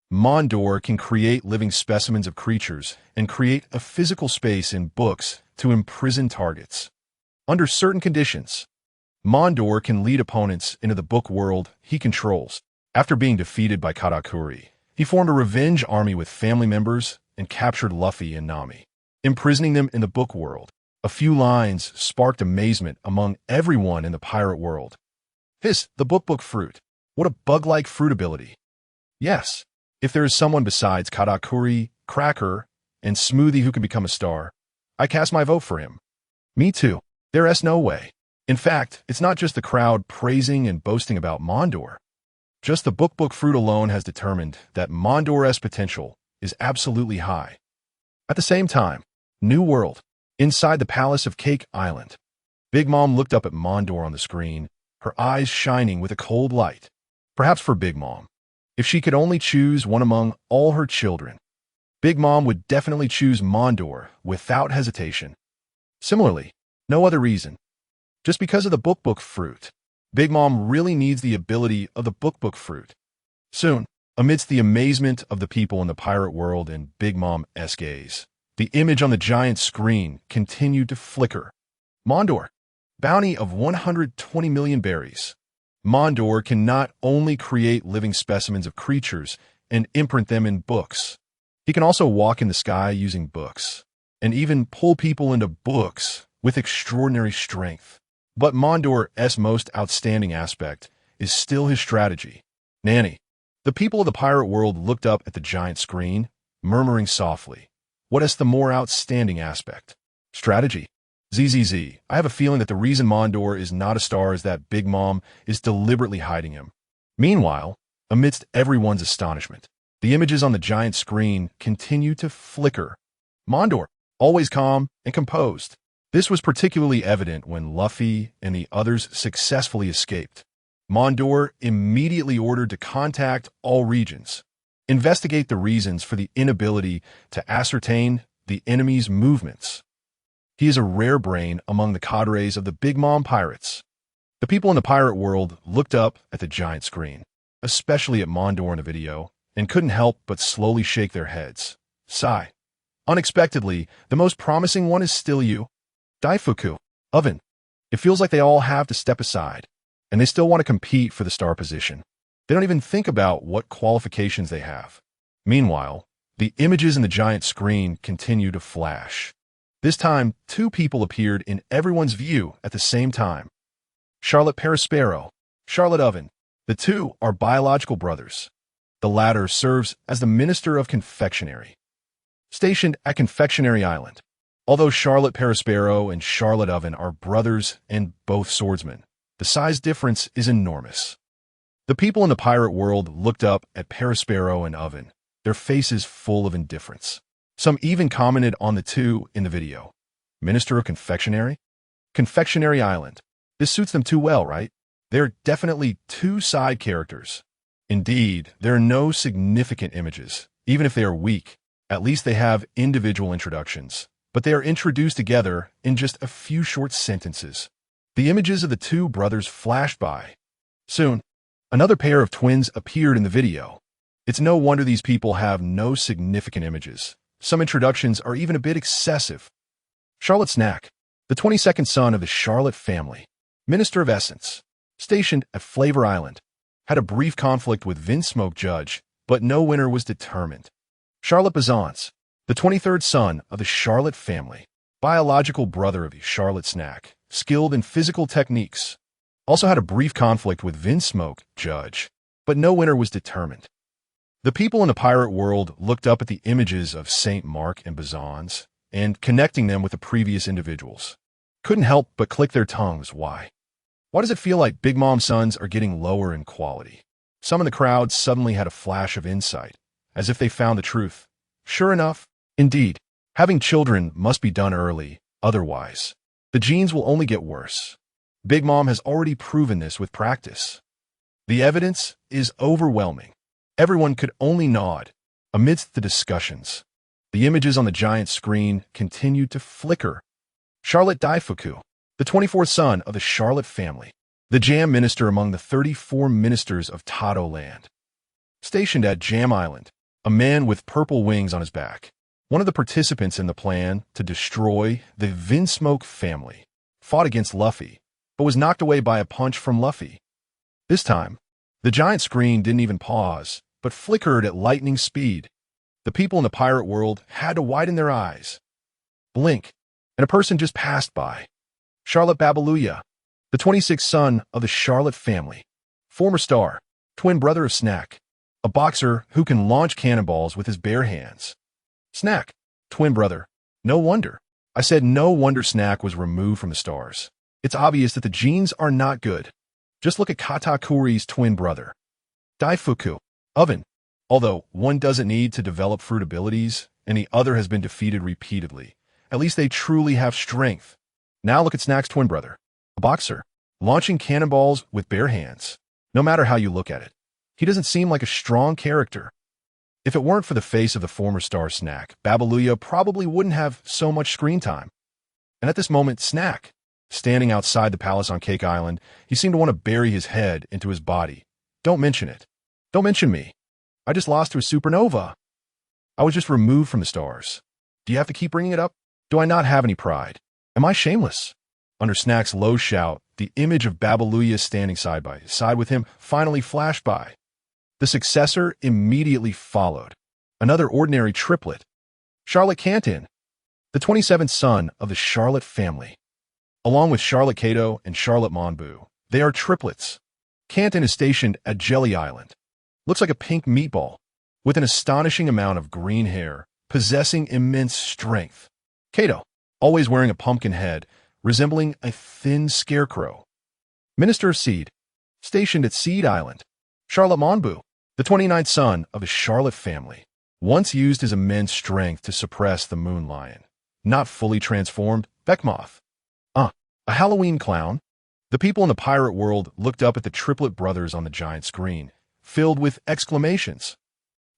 Mondor can create living specimens of creatures and create a physical space in books to imprison targets. Under certain conditions, Mondor can lead opponents into the book world he controls. After being defeated by Katakuri, he formed a revenge army with family members and captured Luffy and Nami, imprisoning them in the book world. A few lines sparked amazement among everyone in the pirate world. Hiss, the book fruit. What a bug-like fruit ability. Yes, if there is someone besides Katakuri, Cracker, and Smoothie who can become a star, I cast my vote for him. Me too. There's no way. In fact, it's not just the crowd praising and boasting about Mondor. Just the book fruit alone has determined that Mondor's potential is absolutely high. At the same time, New World, inside the Palace of Cake Island. Big Mom looked up at Mondor on the screen, her eyes shining with a cold light. Perhaps for Big Mom, if she could only choose one among all her children, Big Mom would definitely choose Mondor without hesitation. Similarly, no other reason. Just because of the book fruit, Big Mom really needs the ability of the book fruit. Soon, amidst the amazement of the people in the pirate world and Big Mom's gaze, the image on the giant screen continued to flicker. Mondor, bounty of 120 million berries. Mondor can not only create living specimens of creatures and imprint them in books, he can also walk in the sky using books, and even pull people into books with extraordinary strength. But Mondor's most outstanding aspect is still his strategy. Nanny. The people of the pirate world looked up at the giant screen, murmuring softly, what is the more outstanding aspect? Strategy. ZZZ, I have a feeling that the reason Mondor is not a star is that Big Mom is deliberately hiding him. Meanwhile, amidst everyone's astonishment, the images on the giant screen continue to flicker. Mondor, always calm and composed. This was particularly evident when Luffy and the others successfully escaped. Mondor immediately ordered to contact all regions, investigate the reasons for the inability to ascertain the enemy's movements. He is a rare brain among the cadres of the Big Mom pirates. The people in the pirate world looked up at the giant screen, especially at Mondor in the video, and couldn't help but slowly shake their heads. Sigh. Unexpectedly, the most promising one is still you. Daifuku, Oven. It feels like they all have to step aside, and they still want to compete for the star position. They don't even think about what qualifications they have. Meanwhile, the images in the giant screen continue to flash. This time, two people appeared in everyone's view at the same time. Charlotte Perospero, Charlotte Oven. The two are biological brothers. The latter serves as the Minister of Confectionery, stationed at Confectionery Island. Although Charlotte Perospero and Charlotte Oven are brothers and both swordsmen, the size difference is enormous. The people in the pirate world looked up at Perospero and Oven, their faces full of indifference. Some even commented on the two in the video. Minister of Confectionery? Confectionery Island. This suits them too well, right? They're definitely two side characters. Indeed, there are no significant images, even if they are weak. At least they have individual introductions, but they are introduced together in just a few short sentences. The images of the two brothers flashed by. Soon, another pair of twins appeared in the video. It's no wonder these people have no significant images. Some introductions are even a bit excessive. Charlotte Snack, the 22nd son of the Charlotte family, Minister of Essence, stationed at Flavor Island, had a brief conflict with Vinsmoke Judge, but no winner was determined. Charlotte Bazance, the 23rd son of the Charlotte family, biological brother of the Charlotte Snack, skilled in physical techniques, also had a brief conflict with Vinsmoke Judge, but no winner was determined. The people in the pirate world looked up at the images of Saint Mark and Bazance and connecting them with the previous individuals. Couldn't help but click their tongues. Why? Why does it feel like Big Mom's sons are getting lower in quality? Some in the crowd suddenly had a flash of insight, as if they found the truth. Sure enough, indeed, having children must be done early, otherwise, the genes will only get worse. Big Mom has already proven this with practice. The evidence is overwhelming. Everyone could only nod. Amidst the discussions, The images on the giant screen continued to flicker. Charlotte Daifuku, the 24th son of the Charlotte family, the Jam Minister among the 34 ministers of Tado Land. Stationed at Jam Island, a man with purple wings on his back, one of the participants in the plan to destroy the Vinsmoke family, fought against Luffy, but was knocked away by a punch from Luffy. This time, the giant screen didn't even pause, but flickered at lightning speed. The people in the pirate world had to widen their eyes. Blink, and a person just passed by. Charlotte Babaluya, the 26th son of the Charlotte family, former star, twin brother of Snack, a boxer who can launch cannonballs with his bare hands. Snack, twin brother. No wonder. I said no wonder Snack was removed from the stars. It's obvious that the genes are not good. Just look at Katakuri's twin brother. Daifuku, oven. Although one doesn't need to develop fruit abilities, and the other has been defeated repeatedly, at least they truly have strength. Now look at Snack's twin brother, a boxer, launching cannonballs with bare hands. No matter how you look at it, he doesn't seem like a strong character. If it weren't for the face of the former star Snack, Babaluya probably wouldn't have so much screen time. And at this moment, Snack, standing outside the palace on Cake Island, he seemed to want to bury his head into his body. Don't mention it. Don't mention me. I just lost to a supernova. I was just removed from the stars. Do you have to keep bringing it up? Do I not have any pride? Am I shameless? Under Snack's low shout, the image of Babaluya standing side by side with him finally flashed by. The successor immediately followed. Another ordinary triplet. Charlotte Canton, the 27th son of the Charlotte family. Along with Charlotte Kaido and Charlotte Monbu, they are triplets. Canton is stationed at Jelly Island. Looks like a pink meatball, with an astonishing amount of green hair, possessing immense strength. Kaido, always wearing a pumpkin head, resembling a thin scarecrow. Minister of Seed, stationed at Seed Island. Charlotte Monbu, the 29th son of the Charlotte family, once used his immense strength to suppress the Moon Lion. Not fully transformed, Beckmoth. A Halloween clown? The people in the pirate world looked up at the triplet brothers on the giant screen, filled with exclamations.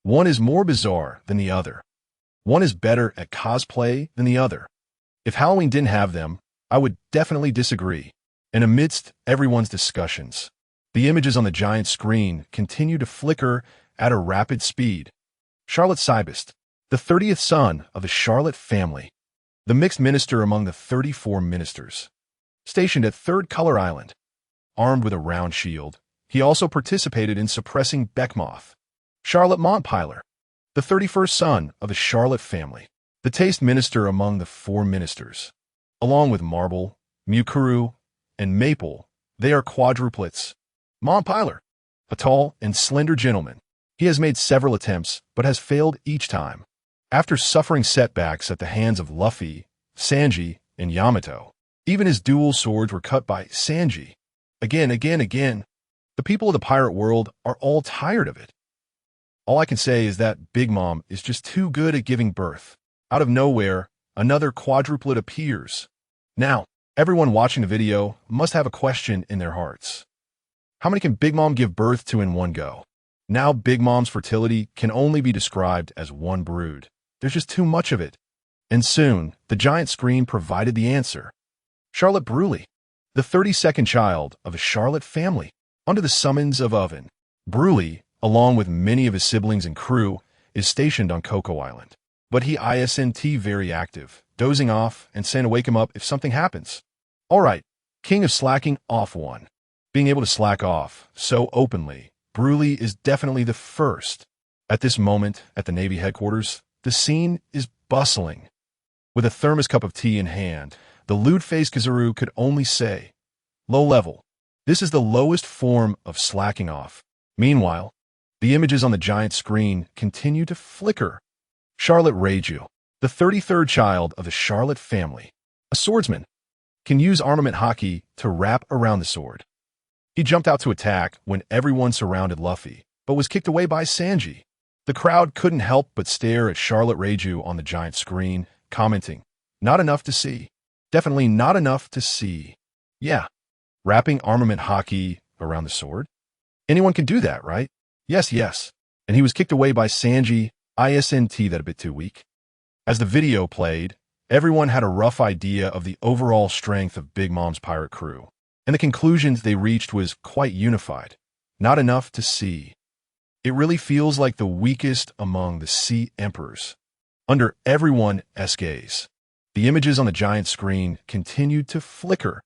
One is more bizarre than the other. One is better at cosplay than the other. If Halloween didn't have them, I would definitely disagree. And amidst everyone's discussions, the images on the giant screen continue to flicker at a rapid speed. Charlotte Cybist, the 30th son of the Charlotte family, the mixed minister among the 34 ministers. Stationed at Third Color Island. Armed with a round shield, he also participated in suppressing Beckmoth. Charlotte Montpiler, the 31st son of the Charlotte family, the taste minister among the 4 ministers. Along with Marble, Mukuru, and Maple, they are quadruplets. Montpiler, a tall and slender gentleman. He has made several attempts, but has failed each time. After suffering setbacks at the hands of Luffy, Sanji, and Yamato, even his dual swords were cut by Sanji. Again. The people of the pirate world are all tired of it. All I can say is that Big Mom is just too good at giving birth. Out of nowhere, another quadruplet appears. Now, everyone watching the video must have a question in their hearts. How many can Big Mom give birth to in one go? Now Big Mom's fertility can only be described as one brood. There's just too much of it. And soon, the giant screen provided the answer. Charlotte Bruley, the 32nd child of the Charlotte family, under the summons of Oven. Bruley, along with many of his siblings and crew, is stationed on Cocoa Island. But he isn't very active, dozing off and saying to wake him up if something happens. All right, king of slacking off one. Being able to slack off so openly, Bruley is definitely the first. At this moment, at the Navy headquarters, the scene is bustling. With a thermos cup of tea in hand, the lewd-faced Kizaru could only say, low level. This is the lowest form of slacking off. Meanwhile, the images on the giant screen continue to flicker. Charlotte Reiju, the 33rd child of the Charlotte family, a swordsman, can use armament haki to wrap around the sword. He jumped out to attack when everyone surrounded Luffy, but was kicked away by Sanji. The crowd couldn't help but stare at Charlotte Reiju on the giant screen, commenting, not enough to see. Definitely not enough to see. Yeah, wrapping armament haki around the sword? Anyone can do that, right? Yes. And he was kicked away by Sanji. Isn't that a bit too weak? As the video played, everyone had a rough idea of the overall strength of Big Mom's pirate crew, and the conclusion they reached was quite unified. Not enough to see. It really feels like the weakest among the Sea Emperors. Under everyone's gaze, the images on the giant screen continued to flicker.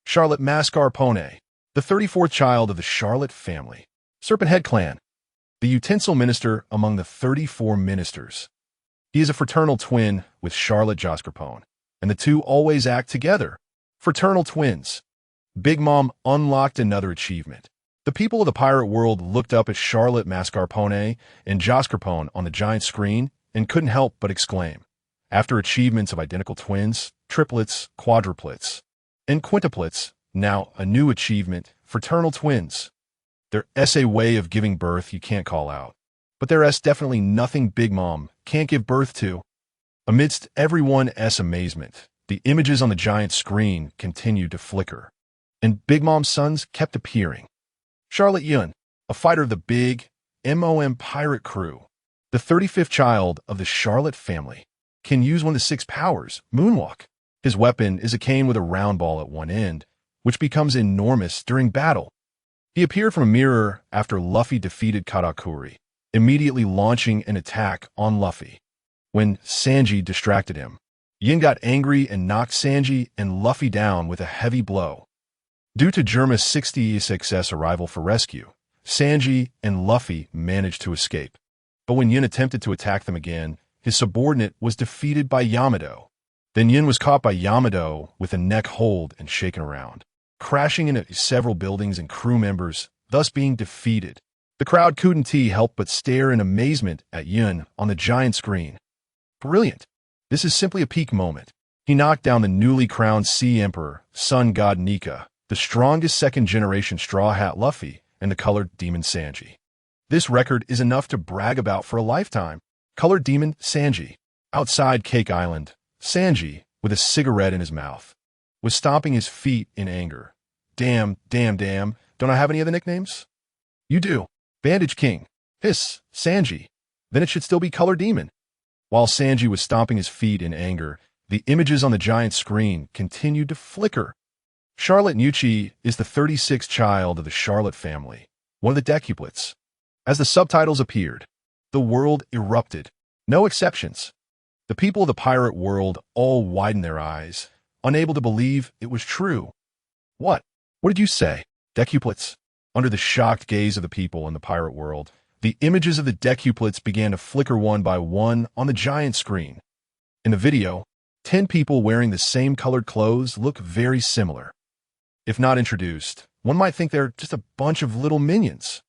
Charlotte Mascarpone, the 34th child of the Charlotte family. Serpent Head Clan, the utensil minister among the 34 ministers. He is a fraternal twin with Charlotte Mascarpone, and the two always act together. Fraternal twins. Big Mom unlocked another achievement. The people of the pirate world looked up at Charlotte Mascarpone and Mascarpone on the giant screen and couldn't help but exclaim. After achievements of identical twins, triplets, quadruplets, and quintuplets, now a new achievement, fraternal twins. There's a way of giving birth you can't call out, but there's definitely nothing Big Mom can't give birth to. Amidst everyone's amazement, the images on the giant screen continued to flicker, and Big Mom's sons kept appearing. Charlotte Yun, a fighter of the Big Mom pirate crew, the 35th child of the Charlotte family, can use one of the 6 powers, Moonwalk. His weapon is a cane with a round ball at one end, which becomes enormous during battle. He appeared from a mirror after Luffy defeated Katakuri, immediately launching an attack on Luffy. When Sanji distracted him, Yin got angry and knocked Sanji and Luffy down with a heavy blow. Due to Germa's 6Lessons arrival for rescue, Sanji and Luffy managed to escape. But when Yin attempted to attack them again, his subordinate was defeated by Yamato. Then Yin was caught by Yamato with a neck hold and shaken around, crashing into several buildings and crew members, thus being defeated. The crowd couldn't help but stare in amazement at Yin on the giant screen. Brilliant. This is simply a peak moment. He knocked down the newly crowned Sea Emperor, Sun God Nika, the strongest second-generation Straw Hat Luffy, and the Colored Demon Sanji. This record is enough to brag about for a lifetime. Colored Demon Sanji. Outside Cake Island, Sanji, with a cigarette in his mouth, was stomping his feet in anger. Damn, don't I have any other nicknames? You do. Bandage King. Hiss, Sanji. Then it should still be Colored Demon. While Sanji was stomping his feet in anger, the images on the giant screen continued to flicker. Charlotte Nucci is the 36th child of the Charlotte family, one of the decuplets. As the subtitles appeared, the world erupted. No exceptions. The people of the pirate world all widened their eyes, unable to believe it was true. What? What did you say? Decuplets? Under the shocked gaze of the people in the pirate world, the images of the decuplets began to flicker one by one on the giant screen. In the video, 10 people wearing the same colored clothes look very similar. If not introduced, one might think they're just a bunch of little minions.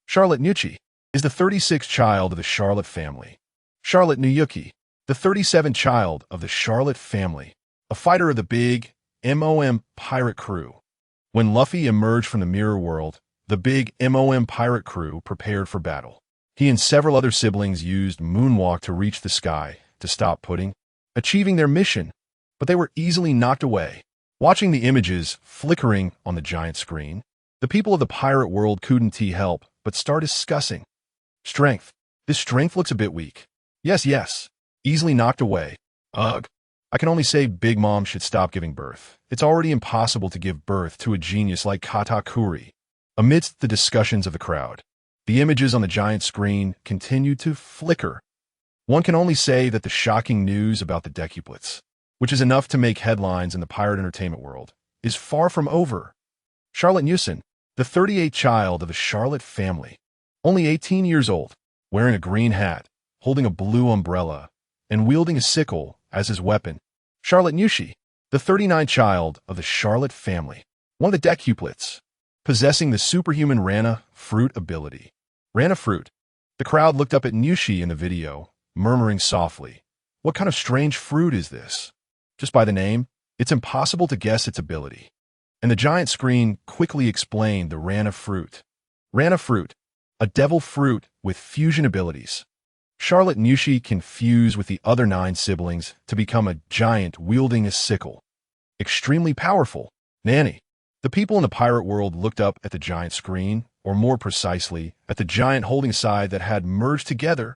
Charlotte Nucci is the 36th child of the Charlotte family. Charlotte Nuyuki, the 37th child of the Charlotte family, a fighter of the Big Mom pirate crew. When Luffy emerged from the mirror world, the Big Mom pirate crew prepared for battle. He and several other siblings used Moonwalk to reach the sky to stop Pudding, achieving their mission, but they were easily knocked away. Watching the images flickering on the giant screen, the people of the pirate world couldn't help but start discussing. Strength. This strength looks a bit weak. Yes. Easily knocked away. Ugh. I can only say Big Mom should stop giving birth. It's already impossible to give birth to a genius like Katakuri. Amidst the discussions of the crowd, the images on the giant screen continued to flicker. One can only say that the shocking news about the decuplets, which is enough to make headlines in the pirate entertainment world, is far from over. Charlotte Newson, the 38th child of the Charlotte family, only 18 years old, wearing a green hat, holding a blue umbrella, and wielding a sickle as his weapon. Charlotte Nucci, the 39th child of the Charlotte family, one of the decuplets, possessing the superhuman Rana fruit ability. Rana fruit. The crowd looked up at Nucci in the video, murmuring softly, "What kind of strange fruit is this?" Just by the name, it's impossible to guess its ability. And the giant screen quickly explained the Rana fruit. Rana fruit, a devil fruit with fusion abilities. Charlotte Nucci can fuse with the other 9 siblings to become a giant wielding a sickle. Extremely powerful. Nanny. The people in the pirate world looked up at the giant screen, or more precisely, at the giant holding side that had merged together.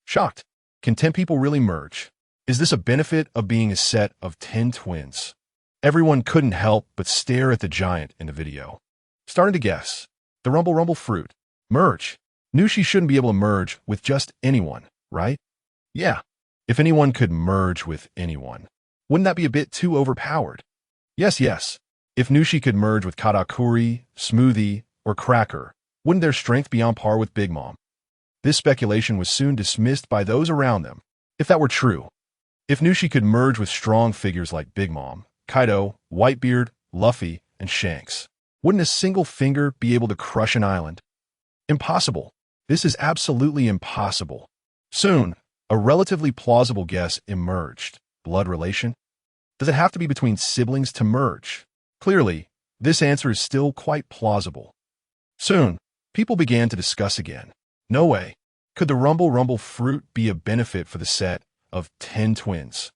Shocked. Can 10 people really merge? Is this a benefit of being a set of 10 twins? Everyone couldn't help but stare at the giant in the video, starting to guess. The Rumble Rumble fruit. Merge. Knew she shouldn't be able to merge with just anyone, right? Yeah. If anyone could merge with anyone, wouldn't that be a bit too overpowered? Yes. If Nushi could merge with Katakuri, Smoothie, or Cracker, wouldn't their strength be on par with Big Mom? This speculation was soon dismissed by those around them. If that were true, if Nushi could merge with strong figures like Big Mom, Kaido, Whitebeard, Luffy, and Shanks, wouldn't a single finger be able to crush an island? Impossible. This is absolutely impossible. Soon, a relatively plausible guess emerged. Blood relation? Does it have to be between siblings to merge? Clearly, this answer is still quite plausible. Soon, people began to discuss again. No way. Could the Rumble Rumble fruit be a benefit for the set of 10 twins?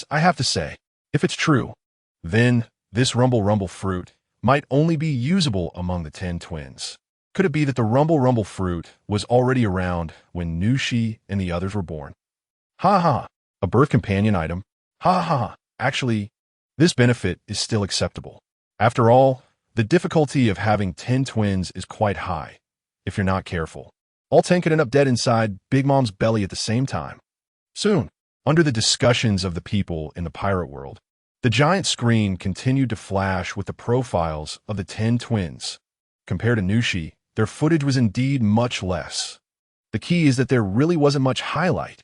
I have to say, if it's true, then this Rumble Rumble fruit might only be usable among the 10 twins. Could it be that the Rumble Rumble fruit was already around when Nushi and the others were born? A birth companion item. Actually, this benefit is still acceptable. After all, the difficulty of having 10 twins is quite high, if you're not careful. All 10 could end up dead inside Big Mom's belly at the same time. Soon, under the discussions of the people in the pirate world, the giant screen continued to flash with the profiles of the 10 twins. Compared to Nushi, their footage was indeed much less. The key is that there really wasn't much highlight.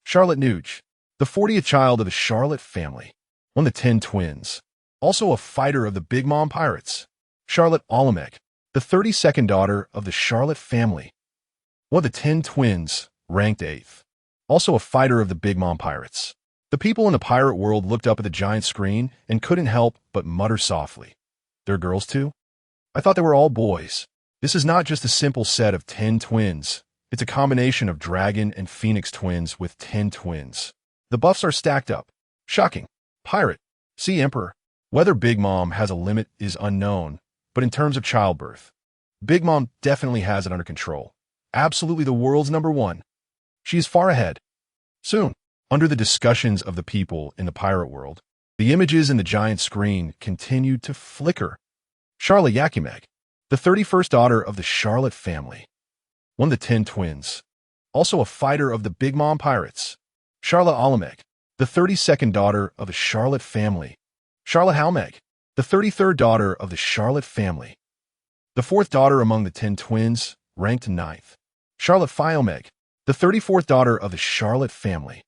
Charlotte Nuge, the 40th child of the Charlotte family, one of the 10 twins, also a fighter of the Big Mom Pirates. Charlotte Olamek, the 32nd daughter of the Charlotte family, one of the 10 twins, ranked 8th, also a fighter of the Big Mom Pirates. The people in the pirate world looked up at the giant screen and couldn't help but mutter softly. They're girls too? I thought they were all boys. This is not just a simple set of 10 twins. It's a combination of Dragon and Phoenix twins with 10 twins. The buffs are stacked up. Shocking. Pirate. See Emperor. Whether Big Mom has a limit is unknown, but in terms of childbirth, Big Mom definitely has it under control. Absolutely the world's #1. She is far ahead. Soon, under the discussions of the people in the pirate world, the images in the giant screen continued to flicker. Charlotte Yakimek, the 31st daughter of the Charlotte family, one of the 10 twins, also a fighter of the Big Mom Pirates. Charlotte Alamek, the 32nd daughter of the Charlotte family. Charlotte Halmek, the 33rd daughter of the Charlotte family, the 4th daughter among the 10 twins, ranked 9th. Charlotte Phiomek, the 34th daughter of the Charlotte family,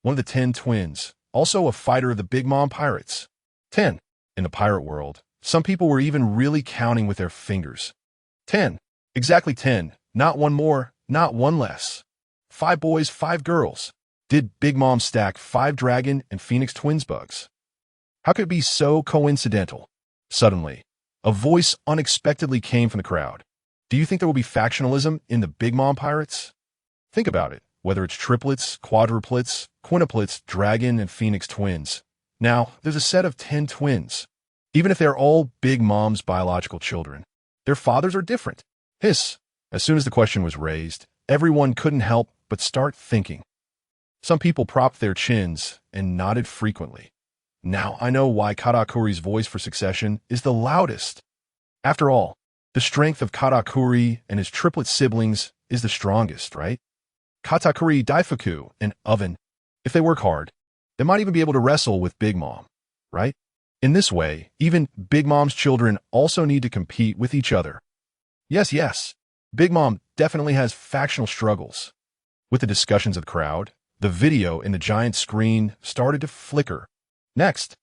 one of the 10 twins, also a fighter of the Big Mom Pirates. 10. In the pirate world, some people were even really counting with their fingers. 10. Exactly 10. Not one more, not one less. 5 boys, 5 girls. Did Big Mom stack 5 Dragon and Phoenix twins bugs? How could it be so coincidental? Suddenly, a voice unexpectedly came from the crowd. Do you think there will be factionalism in the Big Mom Pirates? Think about it, whether it's triplets, quadruplets, quintuplets, Dragon and Phoenix twins. Now, there's a set of 10 twins. Even if they're all Big Mom's biological children, their fathers are different. As soon as the question was raised, everyone couldn't help but start thinking. Some people propped their chins and nodded frequently. Now I know why Katakuri's voice for succession is the loudest. After all, the strength of Katakuri and his triplet siblings is the strongest, right? Katakuri, Daifuku, and Oven, if they work hard, they might even be able to wrestle with Big Mom, right? In this way, even Big Mom's children also need to compete with each other. Yes, Big Mom definitely has factional struggles. With the discussions of the crowd, the video in the giant screen started to flicker. Next,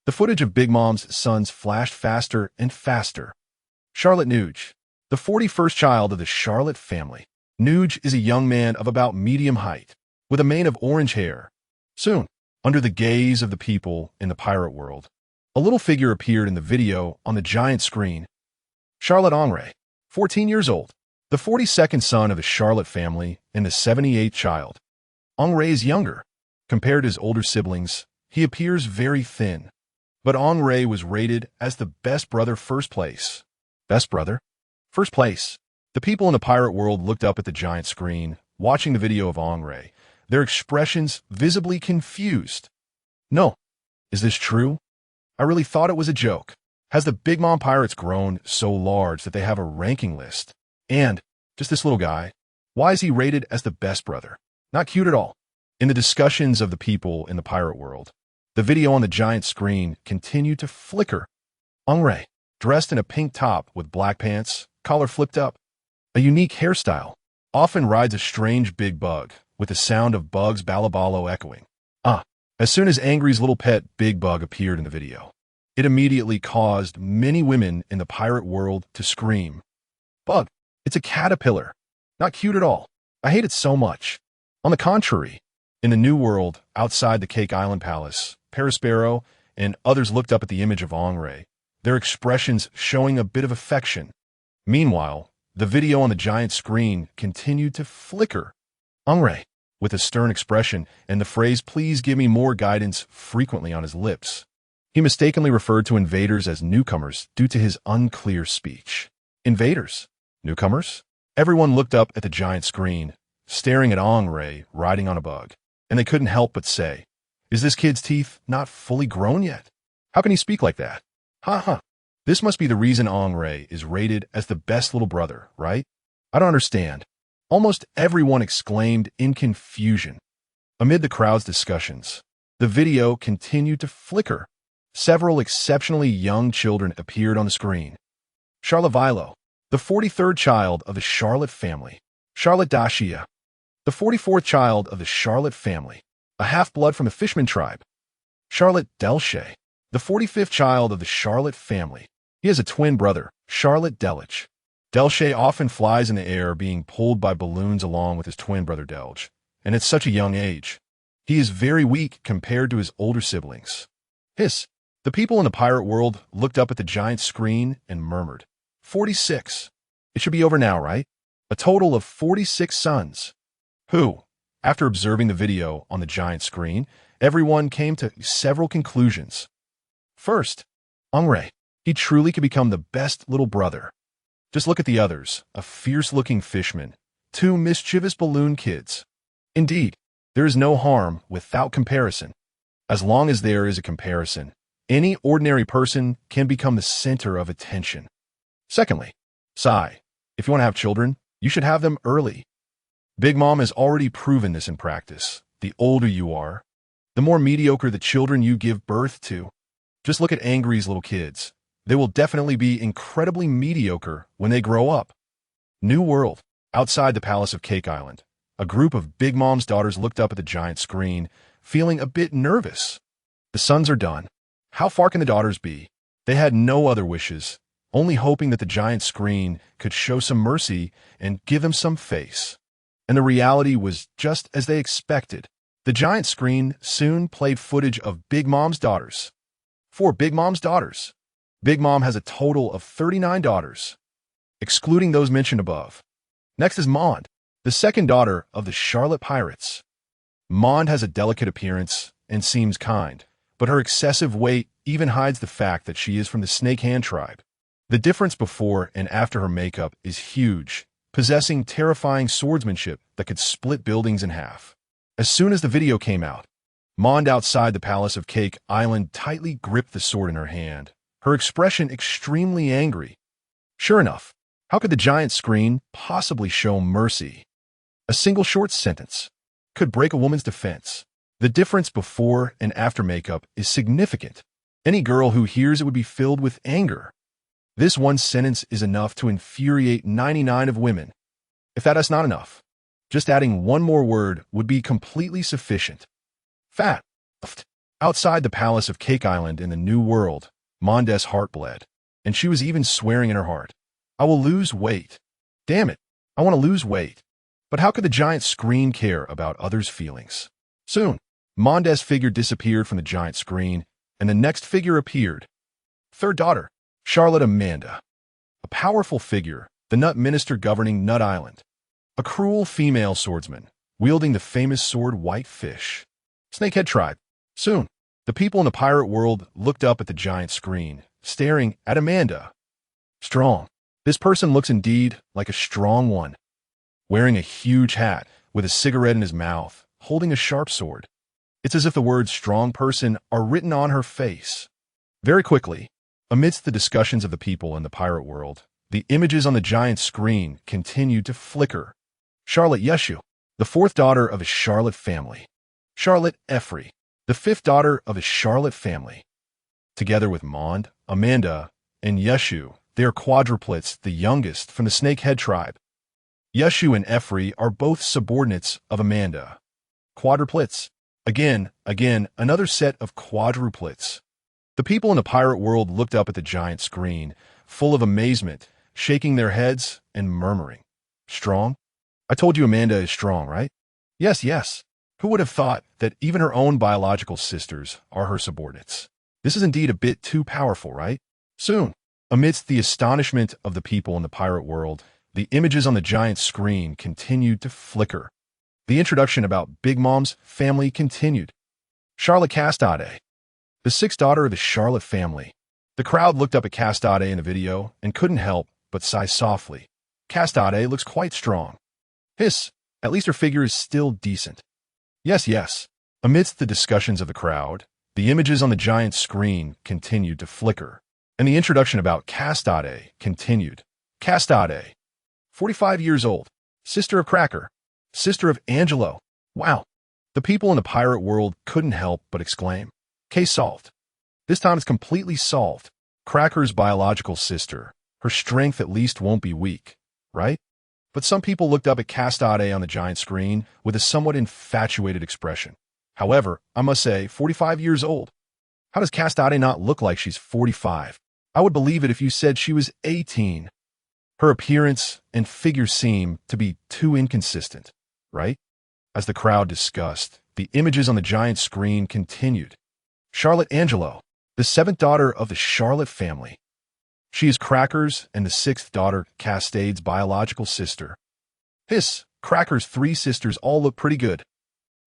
the footage of Big Mom's sons flashed faster and faster. Charlotte Nuge, the 41st child of the Charlotte family. Nuge is a young man of about medium height, with a mane of orange hair. Soon, under the gaze of the people in the pirate world, a little figure appeared in the video on the giant screen. Charlotte Onray, 14 years old, the 42nd son of the Charlotte family and the 78th child. Onray is younger. Compared to his older siblings, he appears very thin. But Onray was rated as the best brother first place. Best brother? First place. The people in the pirate world looked up at the giant screen, watching the video of Onray. their expressions visibly confused. No. Is this true? I really thought it was a joke. Has the Big Mom Pirates grown so large that they have a ranking list? And, just this little guy, why is he rated as the best brother? Not cute at all. In the discussions of the people in the pirate world, the video on the giant screen continued to flicker. Ongre, dressed in a pink top with black pants, collar flipped up, a unique hairstyle, often rides a strange big bug, with the sound of Bug's balabalo echoing. As soon as Angry's little pet Big Bug appeared in the video, it immediately caused many women in the pirate world to scream. Bug, it's a caterpillar. Not cute at all. I hate it so much. On the contrary, in the New World, outside the Cake Island Palace, Perospero and others looked up at the image of Ongre, their expressions showing a bit of affection. Meanwhile, the video on the giant screen continued to flicker. Ongre, with a stern expression and the phrase "please give me more guidance" frequently on his lips. He mistakenly referred to invaders as newcomers due to his unclear speech. Invaders? Newcomers? Everyone looked up at the giant screen, staring at Ongre riding on a bug, and they couldn't help but say, "Is this kid's teeth not fully grown yet? How can he speak like that? Ha. This must be the reason Ongre is rated as the best little brother, right? I don't understand." Almost everyone exclaimed in confusion. Amid the crowd's discussions, the video continued to flicker. Several exceptionally young children appeared on the screen. Charlotte Vilo, the 43rd child of the Charlotte family. Charlotte Dashia, the 44th child of the Charlotte family, a half-blood from the Fishman tribe. Charlotte Delche, the 45th child of the Charlotte family. He has a twin brother, Charlotte Delich. Delche often flies in the air being pulled by balloons along with his twin brother Delge, and at such a young age. He is very weak compared to his older siblings. The people in the pirate world looked up at the giant screen and murmured, 46. It should be over now, right? A total of 46 sons. Who, after observing the video on the giant screen, everyone came to several conclusions. First, Ongre, he truly could become the best little brother. Just look at the others, a fierce-looking fishman, two mischievous balloon kids. Indeed, there is no harm without comparison. As long as there is a comparison, any ordinary person can become the center of attention. Secondly, Sai, if you want to have children, you should have them early. Big Mom has already proven this in practice. The older you are, the more mediocre the children you give birth to. Just look at Angry's little kids. They will definitely be incredibly mediocre when they grow up. New World, outside the Palace of Cake Island, a group of Big Mom's daughters looked up at the giant screen, feeling a bit nervous. The sons are done. How far can the daughters be? They had no other wishes, only hoping that the giant screen could show some mercy and give them some face. And the reality was just as they expected. The giant screen soon played footage of Big Mom's daughters. 4 Big Mom's daughters. Big Mom has a total of 39 daughters, excluding those mentioned above. Next is Mond, the second daughter of the Charlotte Pirates. Mond has a delicate appearance and seems kind, but her excessive weight even hides the fact that she is from the Snake Hand tribe. The difference before and after her makeup is huge, possessing terrifying swordsmanship that could split buildings in half. As soon as the video came out, Mond outside the Palace of Cake Island tightly gripped the sword in her hand, her expression extremely angry. Sure enough, how could the giant screen possibly show mercy? A single short sentence could break a woman's defense. The difference before and after makeup is significant. Any girl who hears it would be filled with anger. This one sentence is enough to infuriate 99 of women. If that is not enough, just adding one more word would be completely sufficient. Fat. Outside the Palace of Cake Island in the New World, Mondes' heart bled, and she was even swearing in her heart, "I will lose weight. Damn it, I want to lose weight." But how could the giant screen care about others' feelings? Soon, Mondes' figure disappeared from the giant screen, and the next figure appeared. Third daughter, Charlotte Amanda. A powerful figure, the Nut Minister governing Nut Island. A cruel female swordsman, wielding the famous sword Whitefish. Snakehead tribe. Soon, the people in the pirate world looked up at the giant screen, staring at Amanda. Strong. This person looks indeed like a strong one. Wearing a huge hat with a cigarette in his mouth, holding a sharp sword. It's as if the words strong person are written on her face. Very quickly, amidst the discussions of the people in the pirate world, the images on the giant screen continued to flicker. Charlotte Yeshu, the fourth daughter of a Charlotte family. Charlotte Effrey, the fifth daughter of a Charlotte family. Together with Mond, Amanda, and Yeshu, they are quadruplets, the youngest from the Snakehead tribe. Yeshu and Effrey are both subordinates of Amanda. Quadruplets. Again, another set of quadruplets. The people in the pirate world looked up at the giant screen, full of amazement, shaking their heads and murmuring. Strong? I told you Amanda is strong, right? Yes. Who would have thought that even her own biological sisters are her subordinates? This is indeed a bit too powerful, right? Soon, amidst the astonishment of the people in the pirate world, the images on the giant screen continued to flicker. The introduction about Big Mom's family continued. Charlotte Castade, the sixth daughter of the Charlotte family. The crowd looked up at Castade in the video and couldn't help but sigh softly. Castade looks quite strong. Hiss, at least her figure is still decent. Yes. Amidst the discussions of the crowd, the images on the giant screen continued to flicker, and the introduction about Castade continued. Castade, 45 years old, sister of Cracker, sister of Angelo. Wow. The people in the pirate world couldn't help but exclaim. Case solved. This time it's completely solved. Cracker's biological sister. Her strength at least won't be weak, right? But some people looked up at Castade on the giant screen with a somewhat infatuated expression. However, I must say, 45 years old. How does Castade not look like she's 45? I would believe it if you said she was 18. Her appearance and figure seem to be too inconsistent, right? As the crowd discussed, the images on the giant screen continued. Charlotte Angelo, the seventh daughter of the Charlotte family. She is Cracker's and the sixth daughter, Castade's biological sister. Hiss, Cracker's three sisters all look pretty good.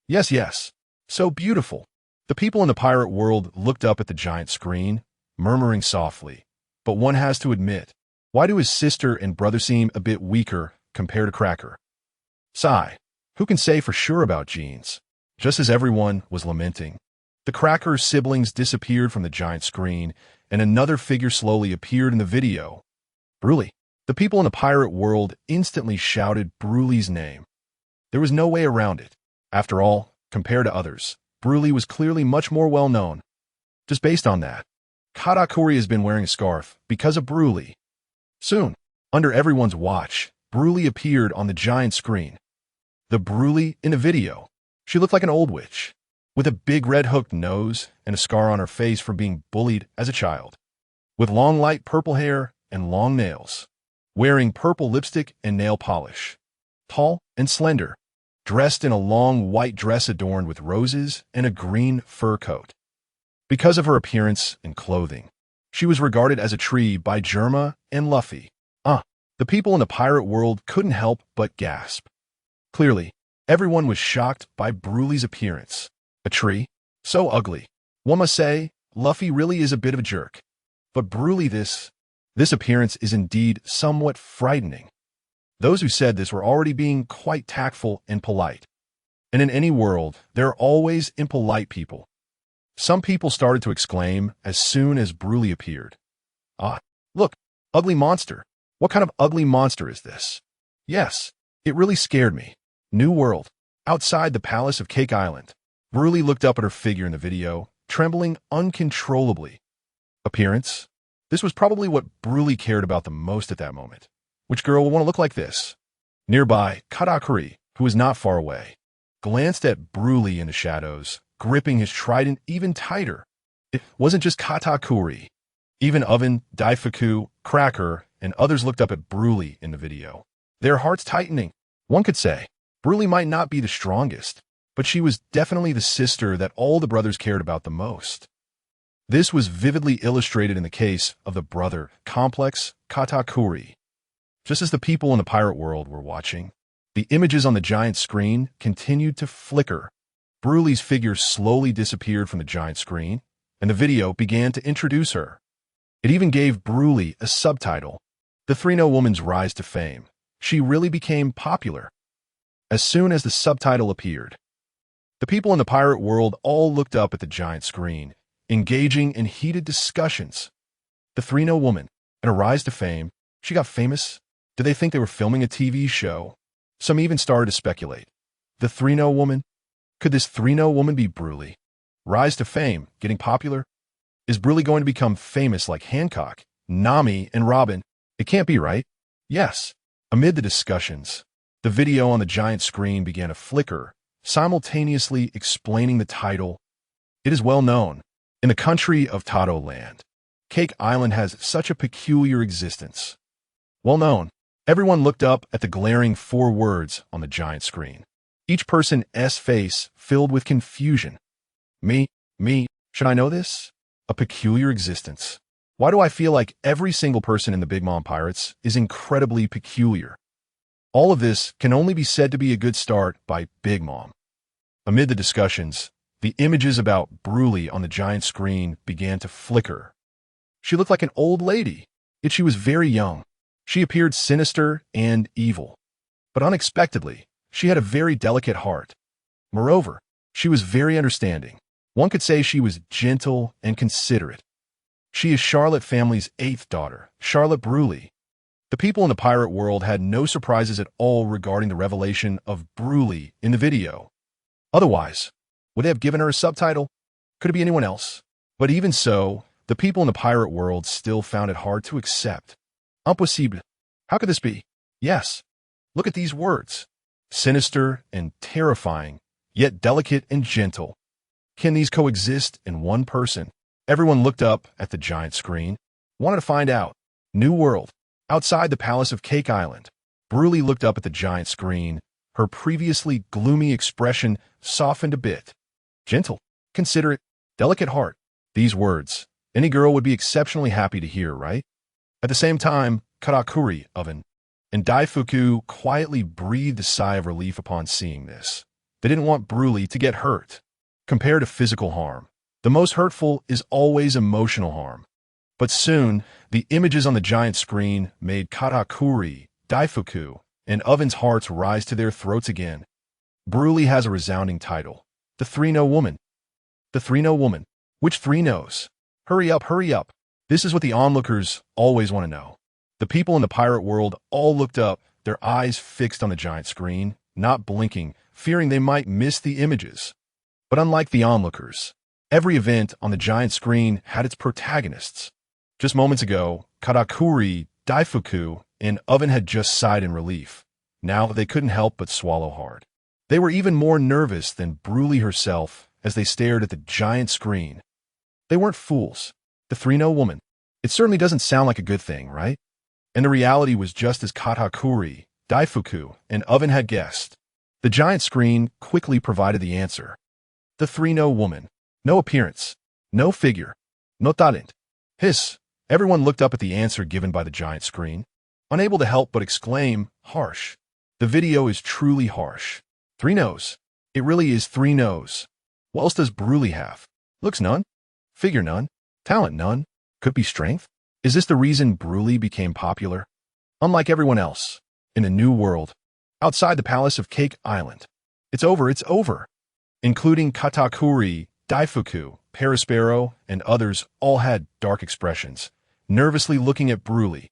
Yes. So beautiful. The people in the pirate world looked up at the giant screen, murmuring softly. But one has to admit, why do his sister and brother seem a bit weaker compared to Cracker? Sigh. Who can say for sure about genes? Just as everyone was lamenting, the Cracker siblings disappeared from the giant screen, and another figure slowly appeared in the video. Brulee. The people in the pirate world instantly shouted Brulee's name. There was no way around it. After all, compared to others, Brulee was clearly much more well-known. Just based on that, Katakuri has been wearing a scarf because of Brulee. Soon, under everyone's watch, Brulee appeared on the giant screen. The Brulee in the video. She looked like an old witch, with a big red hooked nose and a scar on her face from being bullied as a child, with long light purple hair and long nails, wearing purple lipstick and nail polish, tall and slender, dressed in a long white dress adorned with roses and a green fur coat. Because of her appearance and clothing, she was regarded as a tree by Germa and Luffy. The people in the pirate world couldn't help but gasp. Clearly, everyone was shocked by Brulee's appearance. A tree? So ugly. One must say, Luffy really is a bit of a jerk. But Brulee, this appearance is indeed somewhat frightening. Those who said this were already being quite tactful and polite. And in any world, there are always impolite people. Some people started to exclaim as soon as Brulee appeared. Look, ugly monster. What kind of ugly monster is this? Yes, it really scared me. New world. Outside the palace of Cake Island. Brulee looked up at her figure in the video, trembling uncontrollably. Appearance? This was probably what Brulee cared about the most at that moment. Which girl would want to look like this? Nearby, Katakuri, who was not far away, glanced at Brulee in the shadows, gripping his trident even tighter. It wasn't just Katakuri. Even Oven, Daifuku, Cracker, and others looked up at Brulee in the video, their hearts tightening. One could say, Brulee might not be the strongest, but she was definitely the sister that all the brothers cared about the most. This was vividly illustrated in the case of the brother complex Katakuri. Just as the people in the pirate world were watching, the images on the giant screen continued to flicker. Brulee's figure slowly disappeared from the giant screen, and the video began to introduce her. It even gave Brulee a subtitle, The 3-No Woman's Rise to Fame. She really became popular. As soon as the subtitle appeared, The people in the pirate world all looked up at the giant screen, engaging in heated discussions. The 3-0 woman, at a rise to fame, she got famous? Did they think they were filming a TV show? Some even started to speculate. The 3-0 woman? Could this 3-0 woman be Broly? Rise to fame, getting popular? Is Broly going to become famous like Hancock, Nami, and Robin? It can't be, right? Yes. Amid the discussions, the video on the giant screen began to flicker, simultaneously explaining the title. It is well known, in the country of Tato Land, Cake Island has such a peculiar existence. Well known, everyone looked up at the glaring 4 words on the giant screen. Each person's face filled with confusion. Me, should I know this? A peculiar existence. Why do I feel like every single person in the Big Mom Pirates is incredibly peculiar? All of this can only be said to be a good start by Big Mom. Amid the discussions, the images about Broly on the giant screen began to flicker. She looked like an old lady, yet she was very young. She appeared sinister and evil. But unexpectedly, she had a very delicate heart. Moreover, she was very understanding. One could say she was gentle and considerate. She is Charlotte family's 8th daughter, Charlotte Broly. The people in the pirate world had no surprises at all regarding the revelation of Broly in the video. Otherwise, would they have given her a subtitle? Could it be anyone else? But even so, the people in the pirate world still found it hard to accept. Impossible. How could this be? Yes. Look at these words. Sinister and terrifying, yet delicate and gentle. Can these coexist in one person? Everyone looked up at the giant screen, wanted to find out. New world. Outside the palace of Cake Island, Broly looked up at the giant screen. Her previously gloomy expression softened a bit. Gentle, considerate, delicate heart. These words, any girl would be exceptionally happy to hear, right? At the same time, Karakuri, Oven, and Daifuku quietly breathed a sigh of relief upon seeing this. They didn't want Broly to get hurt. Compared to physical harm, the most hurtful is always emotional harm. But soon, the images on the giant screen made Karakuri, Daifuku, and Oven's hearts rise to their throats again. Broly has a resounding title. The 3-0 woman. The 3-0 woman. Which 3-0s? Hurry up, hurry up. This is what the onlookers always want to know. The people in the pirate world all looked up, their eyes fixed on the giant screen, not blinking, fearing they might miss the images. But unlike the onlookers, every event on the giant screen had its protagonists. Just moments ago, Karakuri, Daifuku, and Oven had just sighed in relief. Now they couldn't help but swallow hard. They were even more nervous than Broly herself as they stared at the giant screen. They weren't fools. The 3-0 woman. It certainly doesn't sound like a good thing, right? And the reality was just as Katakuri, Daifuku, and Oven had guessed. The giant screen quickly provided the answer. The 3-0 woman. No appearance. No figure. No talent. Hiss. Everyone looked up at the answer given by the giant screen, unable to help but exclaim, harsh. The video is truly harsh. 3-0s. It really is 3-0s. What else does Broly have? Looks none. Figure none. Talent none. Could be strength. Is this the reason Broly became popular? Unlike everyone else, in the new world, outside the palace of Cake Island. It's over. Including Katakuri, Daifuku, Perispero, and others all had dark expressions, nervously looking at Broly.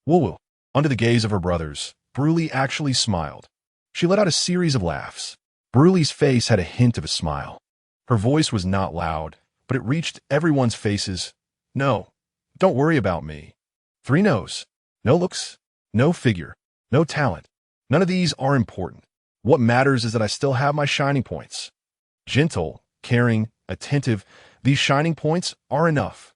Woo-woo. Under the gaze of her brothers, Broly actually smiled. She let out a series of laughs. Broly's face had a hint of a smile. Her voice was not loud, but it reached everyone's faces. No, don't worry about me. 3-0s. No looks, no figure, no talent. None of these are important. What matters is that I still have my shining points. Gentle, caring, attentive, these shining points are enough.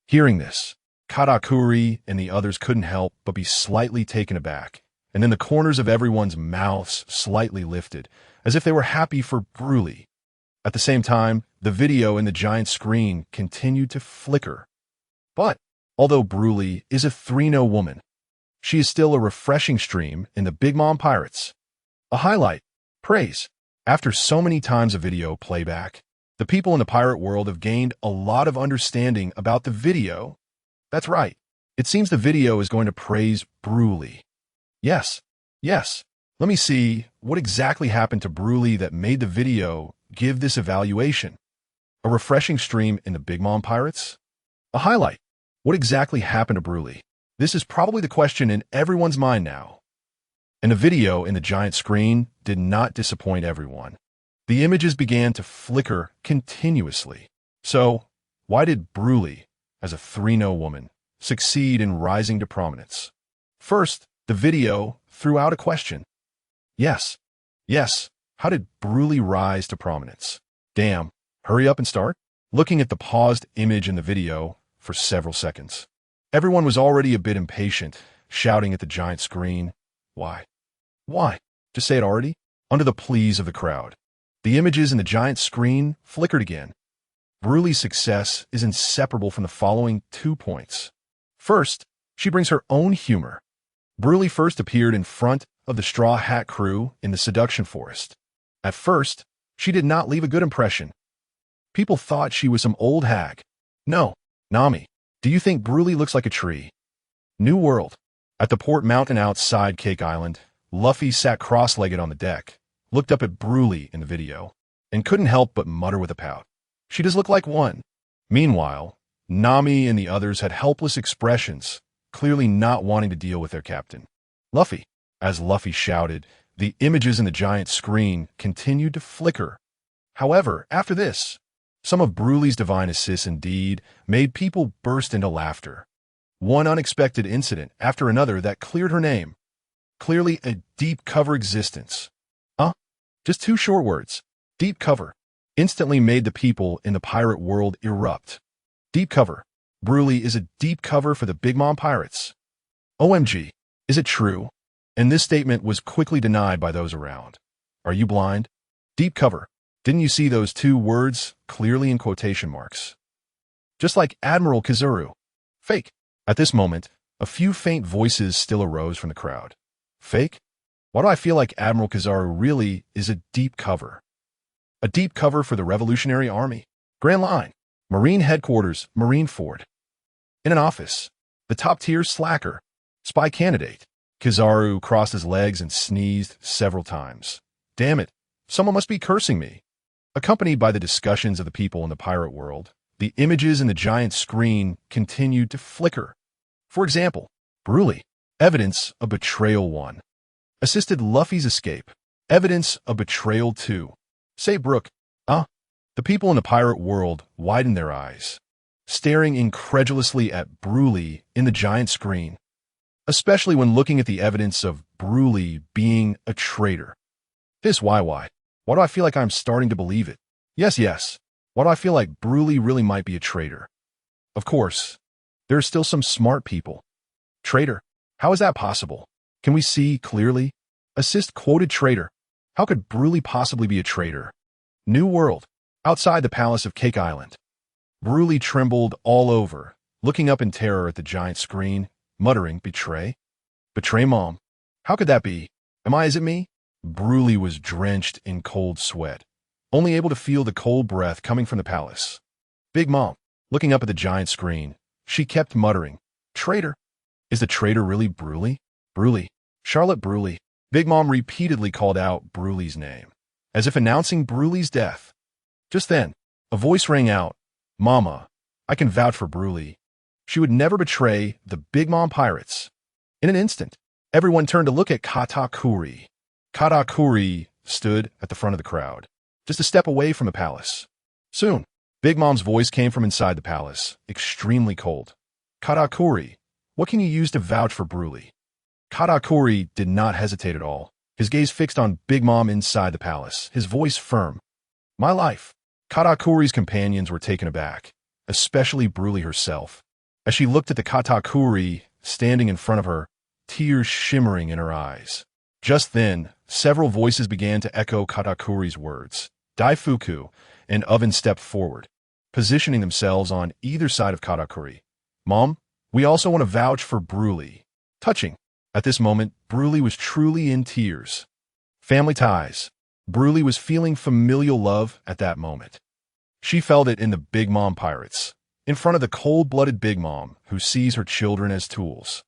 Hearing this, Katakuri and the others couldn't help but be slightly taken aback, and then the corners of everyone's mouths slightly lifted, as if they were happy for Broly. At the same time, the video in the giant screen continued to flicker. But, although Broly is a 3-0 woman, she is still a refreshing stream in the Big Mom Pirates. A highlight. Praise. After so many times of video playback, the people in the pirate world have gained a lot of understanding about the video. That's right. It seems the video is going to praise Broly. Yes. Let me see what exactly happened to Broly that made the video give this evaluation? A refreshing stream in the Big Mom Pirates? A highlight? What exactly happened to Broly? This is probably the question in everyone's mind now. And the video in the giant screen did not disappoint everyone. The images began to flicker continuously. So, why did Broly, as a 3-0 woman, succeed in rising to prominence? First, the video threw out a question. Yes, how did Broly rise to prominence? Damn, hurry up and start? Looking at the paused image in the video for several seconds, everyone was already a bit impatient, shouting at the giant screen, Why? Just say it already? Under the pleas of the crowd, the images in the giant screen flickered again. Broly's success is inseparable from the following 2 points. First, she brings her own humor. Broly first appeared in front of the Straw Hat crew in the Seduction Forest. At first, she did not leave a good impression. People thought she was some old hag. No, Nami, do you think Broly looks like a tree? New World. At the port mountain outside Cake Island, Luffy sat cross-legged on the deck, looked up at Broly in the video, and couldn't help but mutter with a pout. She does look like one. Meanwhile, Nami and the others had helpless expressions, clearly not wanting to deal with their captain. Luffy. As Luffy shouted, the images in the giant screen continued to flicker. However, after this, some of Broly's divine assists indeed made people burst into laughter. One unexpected incident after another that cleared her name. Clearly a deep cover existence. Just 2 short words. Deep cover. Instantly made the people in the pirate world erupt. Deep cover. Broly is a deep cover for the Big Mom Pirates. OMG. Is it true? And this statement was quickly denied by those around. Are you blind? Deep cover. Didn't you see those 2 words clearly in quotation marks? Just like Admiral Kizaru. Fake. At this moment, a few faint voices still arose from the crowd. Fake? Why do I feel like Admiral Kizaru really is a deep cover? A deep cover for the Revolutionary Army. Grand Line. Marine Headquarters, Marineford. In an office. The top-tier slacker. Spy candidate. Kizaru crossed his legs and sneezed several times. Damn it, someone must be cursing me. Accompanied by the discussions of the people in the pirate world, the images in the giant screen continued to flicker. For example, Broly. Evidence of betrayal 1. Assisted Luffy's escape. Evidence of betrayal 2. Say Brook. The people in the pirate world widened their eyes, staring incredulously at Broly in the giant screen, especially when looking at the evidence of Broly being a traitor. Why do I feel like I'm starting to believe it? Yes. Why do I feel like Broly really might be a traitor? Of course, there are still some smart people. Traitor? How is that possible? Can we see clearly? Assist quoted traitor. How could Broly possibly be a traitor? New World. Outside the palace of Cake Island. Broly trembled all over, looking up in terror at the giant screen, muttering, Betray? Betray Mom? How could that be? Is it me? Broly was drenched in cold sweat, only able to feel the cold breath coming from the palace. Big Mom, looking up at the giant screen, she kept muttering, Traitor? Is the traitor really Broly? Broly. Charlotte Broly. Big Mom repeatedly called out Broly's name, as if announcing Broly's death. Just then, a voice rang out, Mama, I can vouch for Broly. She would never betray the Big Mom Pirates. In an instant, everyone turned to look at Katakuri. Katakuri stood at the front of the crowd, just a step away from the palace. Soon, Big Mom's voice came from inside the palace, extremely cold. Katakuri, what can you use to vouch for Broly? Katakuri did not hesitate at all, his gaze fixed on Big Mom inside the palace, his voice firm. My life. Katakuri's companions were taken aback, especially Broly herself, as she looked at the Katakuri standing in front of her, tears shimmering in her eyes. Just then, several voices began to echo Katakuri's words. Daifuku and Oven stepped forward, positioning themselves on either side of Katakuri. Mom, we also want to vouch for Broly. Touching. At this moment, Broly was truly in tears. Family ties. Broly was feeling familial love at that moment. She felt it in the Big Mom Pirates, in front of the cold-blooded Big Mom who sees her children as tools.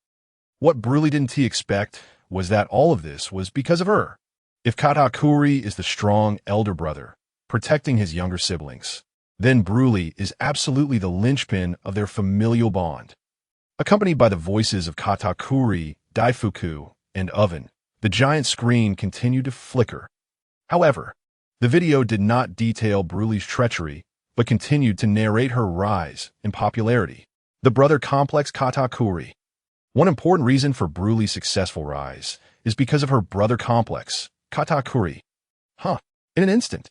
What Broly didn't expect was that all of this was because of her. If Katakuri is the strong elder brother, protecting his younger siblings. Then Broly is absolutely the linchpin of their familial bond. Accompanied by the voices of Katakuri, Daifuku, and Oven, the giant screen continued to flicker. However, the video did not detail Broly's treachery, but continued to narrate her rise in popularity. The brother complex Katakuri. One important reason for Broly's successful rise is because of her brother complex, Katakuri. In an instant,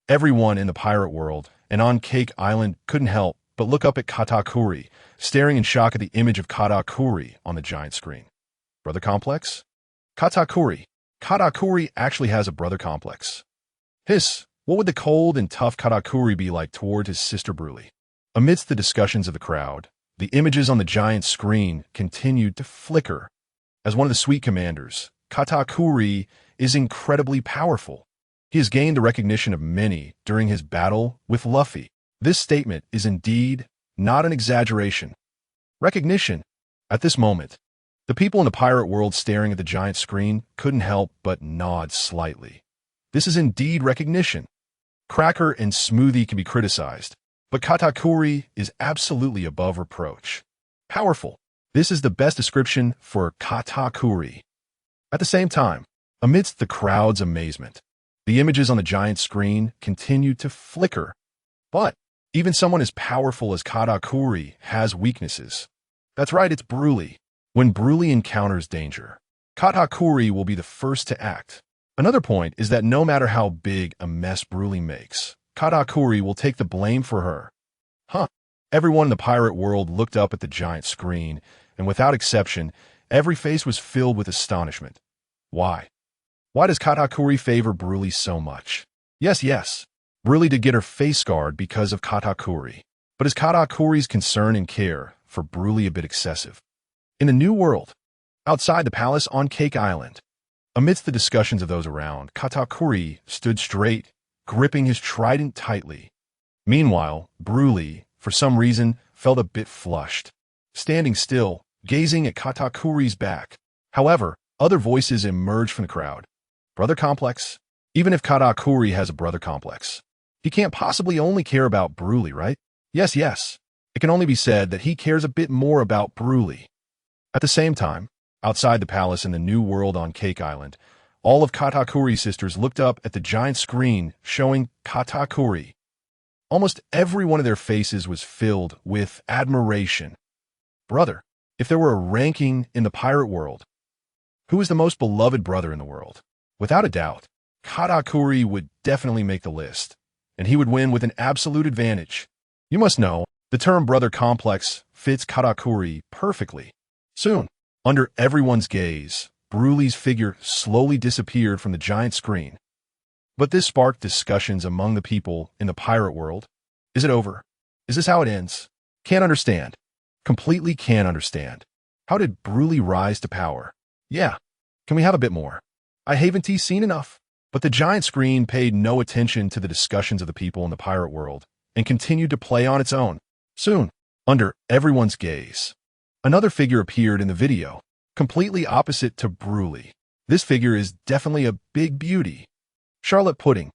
everyone in the pirate world and on Cake Island couldn't help but look up at Katakuri, staring in shock at the image of Katakuri on the giant screen. Brother complex? Katakuri. Katakuri actually has a brother complex. What would the cold and tough Katakuri be like toward his sister Broly? Amidst the discussions of the crowd, the images on the giant screen continued to flicker. As one of the Sweet Commanders, Katakuri is incredibly powerful. He has gained the recognition of many during his battle with Luffy. This statement is indeed not an exaggeration. Recognition. At this moment, the people in the pirate world staring at the giant screen couldn't help but nod slightly. This is indeed recognition. Cracker and Smoothie can be criticized, but Katakuri is absolutely above reproach. Powerful. This is the best description for Katakuri. At the same time, amidst the crowd's amazement, the images on the giant screen continued to flicker. But even someone as powerful as Katakuri has weaknesses. That's right, it's Broly. When Broly encounters danger, Katakuri will be the first to act. Another point is that no matter how big a mess Broly makes, Katakuri will take the blame for her. Everyone in the pirate world looked up at the giant screen, and without exception, every face was filled with astonishment. Why? Why does Katakuri favor Broly so much? Yes, Broly did get her face scarred because of Katakuri. But is Katakuri's concern and care for Broly a bit excessive? In the new world, outside the palace on Cake Island, amidst the discussions of those around, Katakuri stood straight, gripping his trident tightly. Meanwhile, Broly, for some reason, felt a bit flushed, standing still, gazing at Katakuri's back. However, other voices emerged from the crowd. Brother complex? Even if Katakuri has a brother complex, he can't possibly only care about Broly, right? Yes. It can only be said that he cares a bit more about Broly. At the same time, outside the palace in the new world on Cake Island, all of Katakuri's sisters looked up at the giant screen showing Katakuri. Almost every one of their faces was filled with admiration. Brother, if there were a ranking in the pirate world, who is the most beloved brother in the world? Without a doubt, Katakuri would definitely make the list, and he would win with an absolute advantage. You must know, the term brother complex fits Katakuri perfectly. Soon, under everyone's gaze, Broly's figure slowly disappeared from the giant screen. But this sparked discussions among the people in the pirate world. Is it over? Is this how it ends? Can't understand. Completely can't understand. How did Broly rise to power? Yeah, can we have a bit more? I haven't seen enough. But the giant screen paid no attention to the discussions of the people in the pirate world and continued to play on its own. Soon, under everyone's gaze, another figure appeared in the video, completely opposite to Broly. This figure is definitely a big beauty. Charlotte Pudding,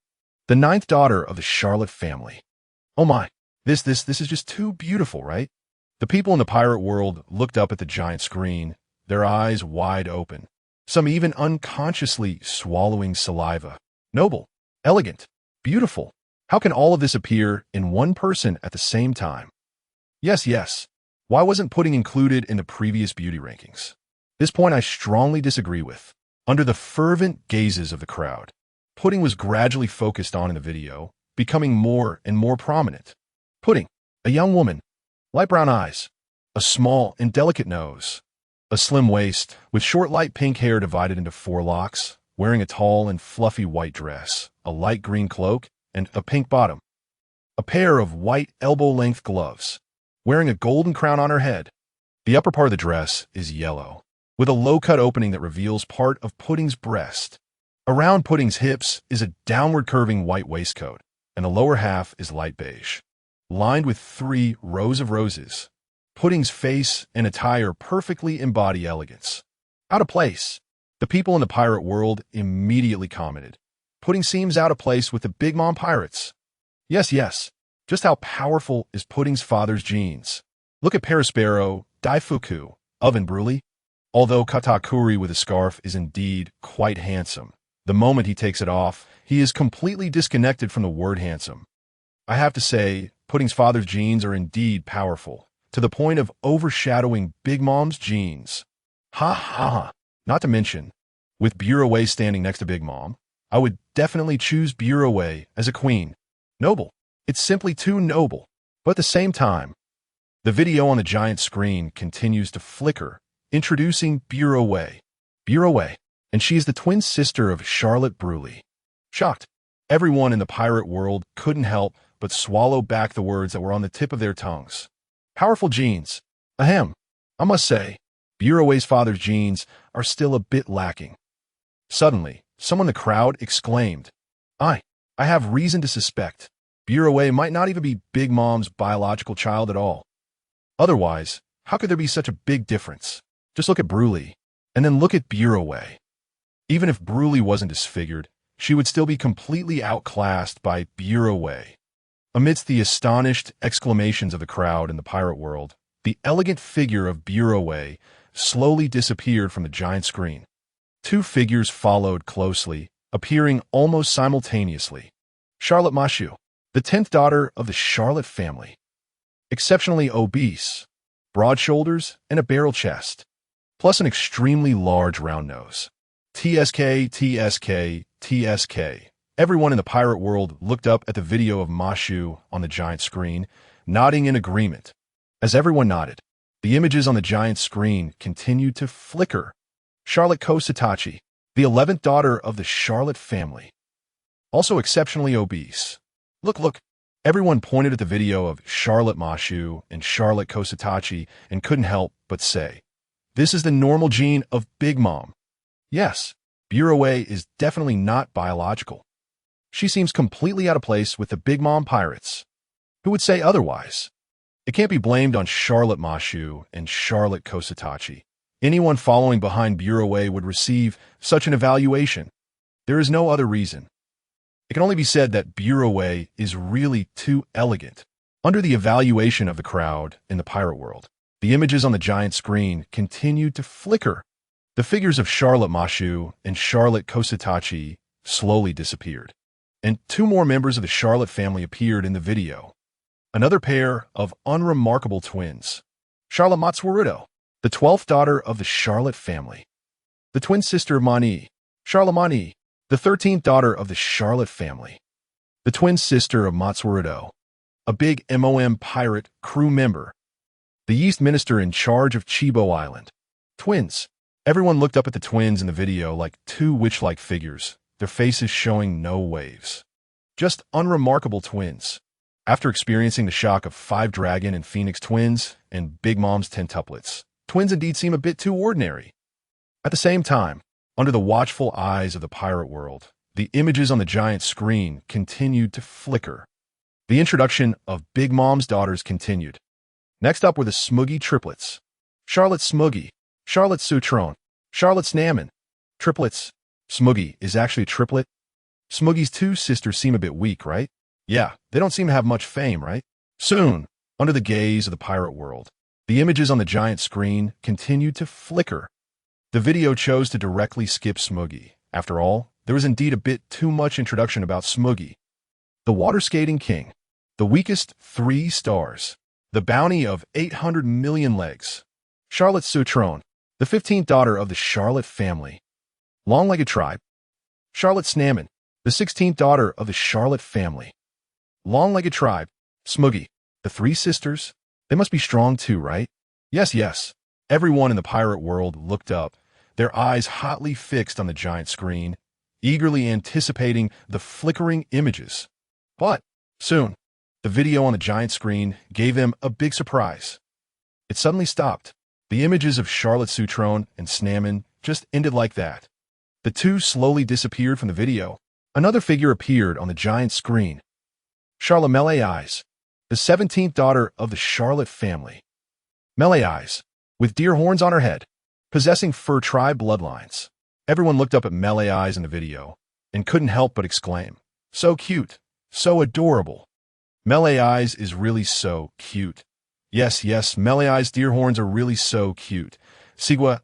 the 9th daughter of the Charlotte family. Oh my, this is just too beautiful, right? The people in the pirate world looked up at the giant screen, their eyes wide open, some even unconsciously swallowing saliva. Noble, elegant, beautiful. How can all of this appear in one person at the same time? Yes. Why wasn't Pudding included in the previous beauty rankings? This point I strongly disagree with. Under the fervent gazes of the crowd, Pudding was gradually focused on in the video, becoming more and more prominent. Pudding, a young woman, light brown eyes, a small and delicate nose, a slim waist with short light pink hair divided into 4 locks, wearing a tall and fluffy white dress, a light green cloak, and a pink bottom. A pair of white elbow-length gloves, wearing a golden crown on her head. The upper part of the dress is yellow, with a low-cut opening that reveals part of Pudding's breast. Around Pudding's hips is a downward-curving white waistcoat, and the lower half is light beige, lined with 3 rows of roses. Pudding's face and attire perfectly embody elegance. Out of place. The people in the pirate world immediately commented, Pudding seems out of place with the Big Mom pirates. Yes. Just how powerful is Pudding's father's genes? Look at Perispero, Daifuku, Oven Bruli. Although Katakuri with a scarf is indeed quite handsome, the moment he takes it off, he is completely disconnected from the word handsome. I have to say, Pudding's father's genes are indeed powerful, to the point of overshadowing Big Mom's genes. Ha. Not to mention, with Buraway standing next to Big Mom, I would definitely choose Buraway as a queen. Noble. It's simply too noble. But at the same time, the video on the giant screen continues to flicker, introducing Buraway. And she is the twin sister of Charlotte Bruley. Shocked, everyone in the pirate world couldn't help but swallow back the words that were on the tip of their tongues. Powerful genes. Ahem. I must say, Buraway's father's genes are still a bit lacking. Suddenly, someone in the crowd exclaimed, I have reason to suspect Buraway might not even be Big Mom's biological child at all. Otherwise, how could there be such a big difference? Just look at Bruley, and then look at Buraway. Even if Bruley wasn't disfigured, she would still be completely outclassed by Buraway. Amidst the astonished exclamations of the crowd in the pirate world, the elegant figure of Buraway slowly disappeared from the giant screen. Two figures followed closely, appearing almost simultaneously. Charlotte Mashu, the 10th daughter of the Charlotte family. Exceptionally obese, broad shoulders, and a barrel chest, plus an extremely large round nose. TSK. Everyone in the pirate world looked up at the video of Mashu on the giant screen, nodding in agreement. As everyone nodded, the images on the giant screen continued to flicker. Charlotte Kosatachi, the 11th daughter of the Charlotte family. Also exceptionally obese. Look. Everyone pointed at the video of Charlotte Mashu and Charlotte Kosatachi and couldn't help but say, this is the normal gene of Big Mom. Yes, Buraway is definitely not biological. She seems completely out of place with the Big Mom pirates. Who would say otherwise? It can't be blamed on Charlotte Mashu and Charlotte Kosatachi. Anyone following behind Buraway would receive such an evaluation. There is no other reason. It can only be said that Buraway is really too elegant. Under the evaluation of the crowd in the pirate world, the images on the giant screen continued to flicker. The figures of Charlotte Mashu and Charlotte Kosatachi slowly disappeared, and two more members of the Charlotte family appeared in the video. Another pair of unremarkable twins. Charlotte Matsuruto, the 12th daughter of the Charlotte family. The twin sister of Mani, Charlotte Mani, the 13th daughter of the Charlotte family. The twin sister of Matsuruto, a big MOM pirate crew member. The yeast minister in charge of Chibo Island. Twins. Everyone looked up at the twins in the video like two witch-like figures, their faces showing no waves. Just unremarkable twins. After experiencing the shock of 5 Dragon and Phoenix twins and Big Mom's 10tuplets, twins indeed seem a bit too ordinary. At the same time, under the watchful eyes of the pirate world, the images on the giant screen continued to flicker. The introduction of Big Mom's daughters continued. Next up were the Smoogie triplets. Charlotte Smoogie, Charlotte Sutron, Charlotte Snamin. Triplets. Smoogie is actually a triplet. Smoogie's two sisters seem a bit weak, right? Yeah, they don't seem to have much fame, right? Soon, under the gaze of the pirate world, the images on the giant screen continued to flicker. The video chose to directly skip Smoogie. After all, there was indeed a bit too much introduction about Smoogie. The Water Skating King. The weakest 3 stars. The bounty of 800 million legs. Charlotte Sutron, the 15th daughter of the Charlotte family. Long-legged tribe. Charlotte Snamin, the 16th daughter of the Charlotte family. Long-legged tribe. Smoogie, the 3 sisters. They must be strong too, right? Yes. Everyone in the pirate world looked up, their eyes hotly fixed on the giant screen, eagerly anticipating the flickering images. But, soon, the video on the giant screen gave them a big surprise. It suddenly stopped. The images of Charlotte Sutron and Snamin just ended like that. The two slowly disappeared from the video. Another figure appeared on the giant screen. Charlotte Melee Eyes, the 17th daughter of the Charlotte family. Melee Eyes, with deer horns on her head, possessing fur tribe bloodlines. Everyone looked up at Melee Eyes in the video, and couldn't help but exclaim, "So cute, so adorable. Melee Eyes is really so cute. Yes, yes, Melee Eyes Deerhorns are really so cute. Sigwa,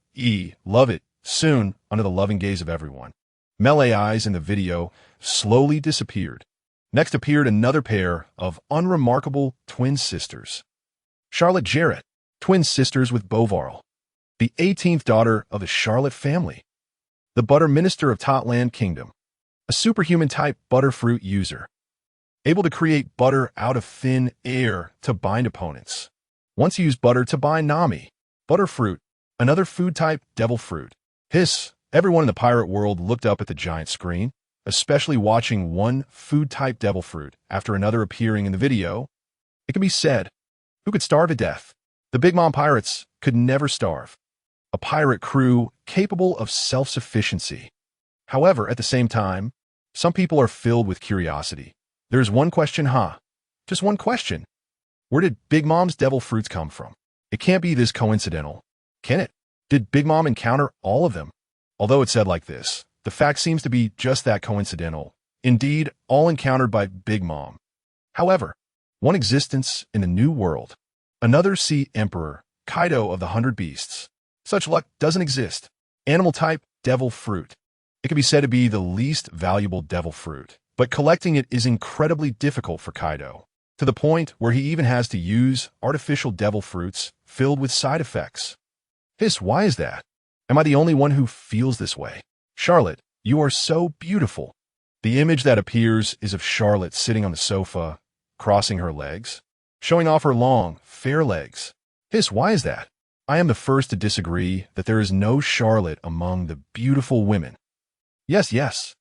love it, soon, under the loving gaze of everyone." Melee Eyes in the video slowly disappeared. Next appeared another pair of unremarkable twin sisters. Charlotte Jarrett, twin sisters with Bovarl, the 18th daughter of the Charlotte family, the Butter Minister of Totland Kingdom, a superhuman-type butterfruit user, able to create butter out of thin air to bind opponents. Once used butter to bind Nami, butterfruit, another food-type devil fruit. Hiss, everyone in the pirate world looked up at the giant screen, especially watching one food-type devil fruit after another appearing in the video. It can be said, who could starve to death? The Big Mom pirates could never starve. A pirate crew capable of self-sufficiency. However, at the same time, some people are filled with curiosity. There's one question, just one question. Where did Big Mom's devil fruits come from? It can't be this coincidental, can it? Did Big Mom encounter all of them? Although it's said like this, the fact seems to be just that coincidental. Indeed, all encountered by Big Mom. However, one existence in the New World. Another Sea Emperor, Kaido of the 100 Beasts. Such luck doesn't exist. Animal type, devil fruit. It can be said to be the least valuable devil fruit, but collecting it is incredibly difficult for Kaido, to the point where he even has to use artificial devil fruits filled with side effects. Hiss, why is that? Am I the only one who feels this way? Charlotte, you are so beautiful. The image that appears is of Charlotte sitting on the sofa, crossing her legs, showing off her long, fair legs. Hiss, why is that? I am the first to disagree that there is no Charlotte among the beautiful women. Yes, yes.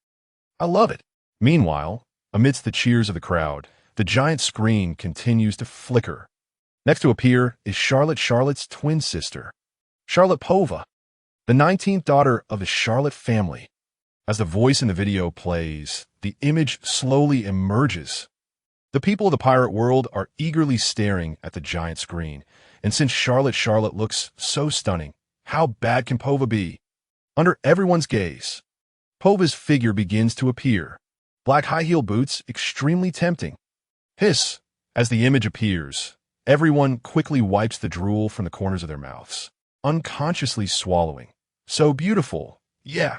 I love it. Meanwhile, amidst the cheers of the crowd, the giant screen continues to flicker. Next to appear is Charlotte's twin sister, Charlotte Pova, the 19th daughter of the Charlotte family. As the voice in the video plays, the image slowly emerges. The people of the pirate world are eagerly staring at the giant screen, and since Charlotte looks so stunning, how bad can Pova be? Under everyone's gaze, Pova's figure begins to appear. Black high-heel boots, extremely tempting. Hiss, as the image appears, everyone quickly wipes the drool from the corners of their mouths, unconsciously swallowing. So beautiful. Yeah.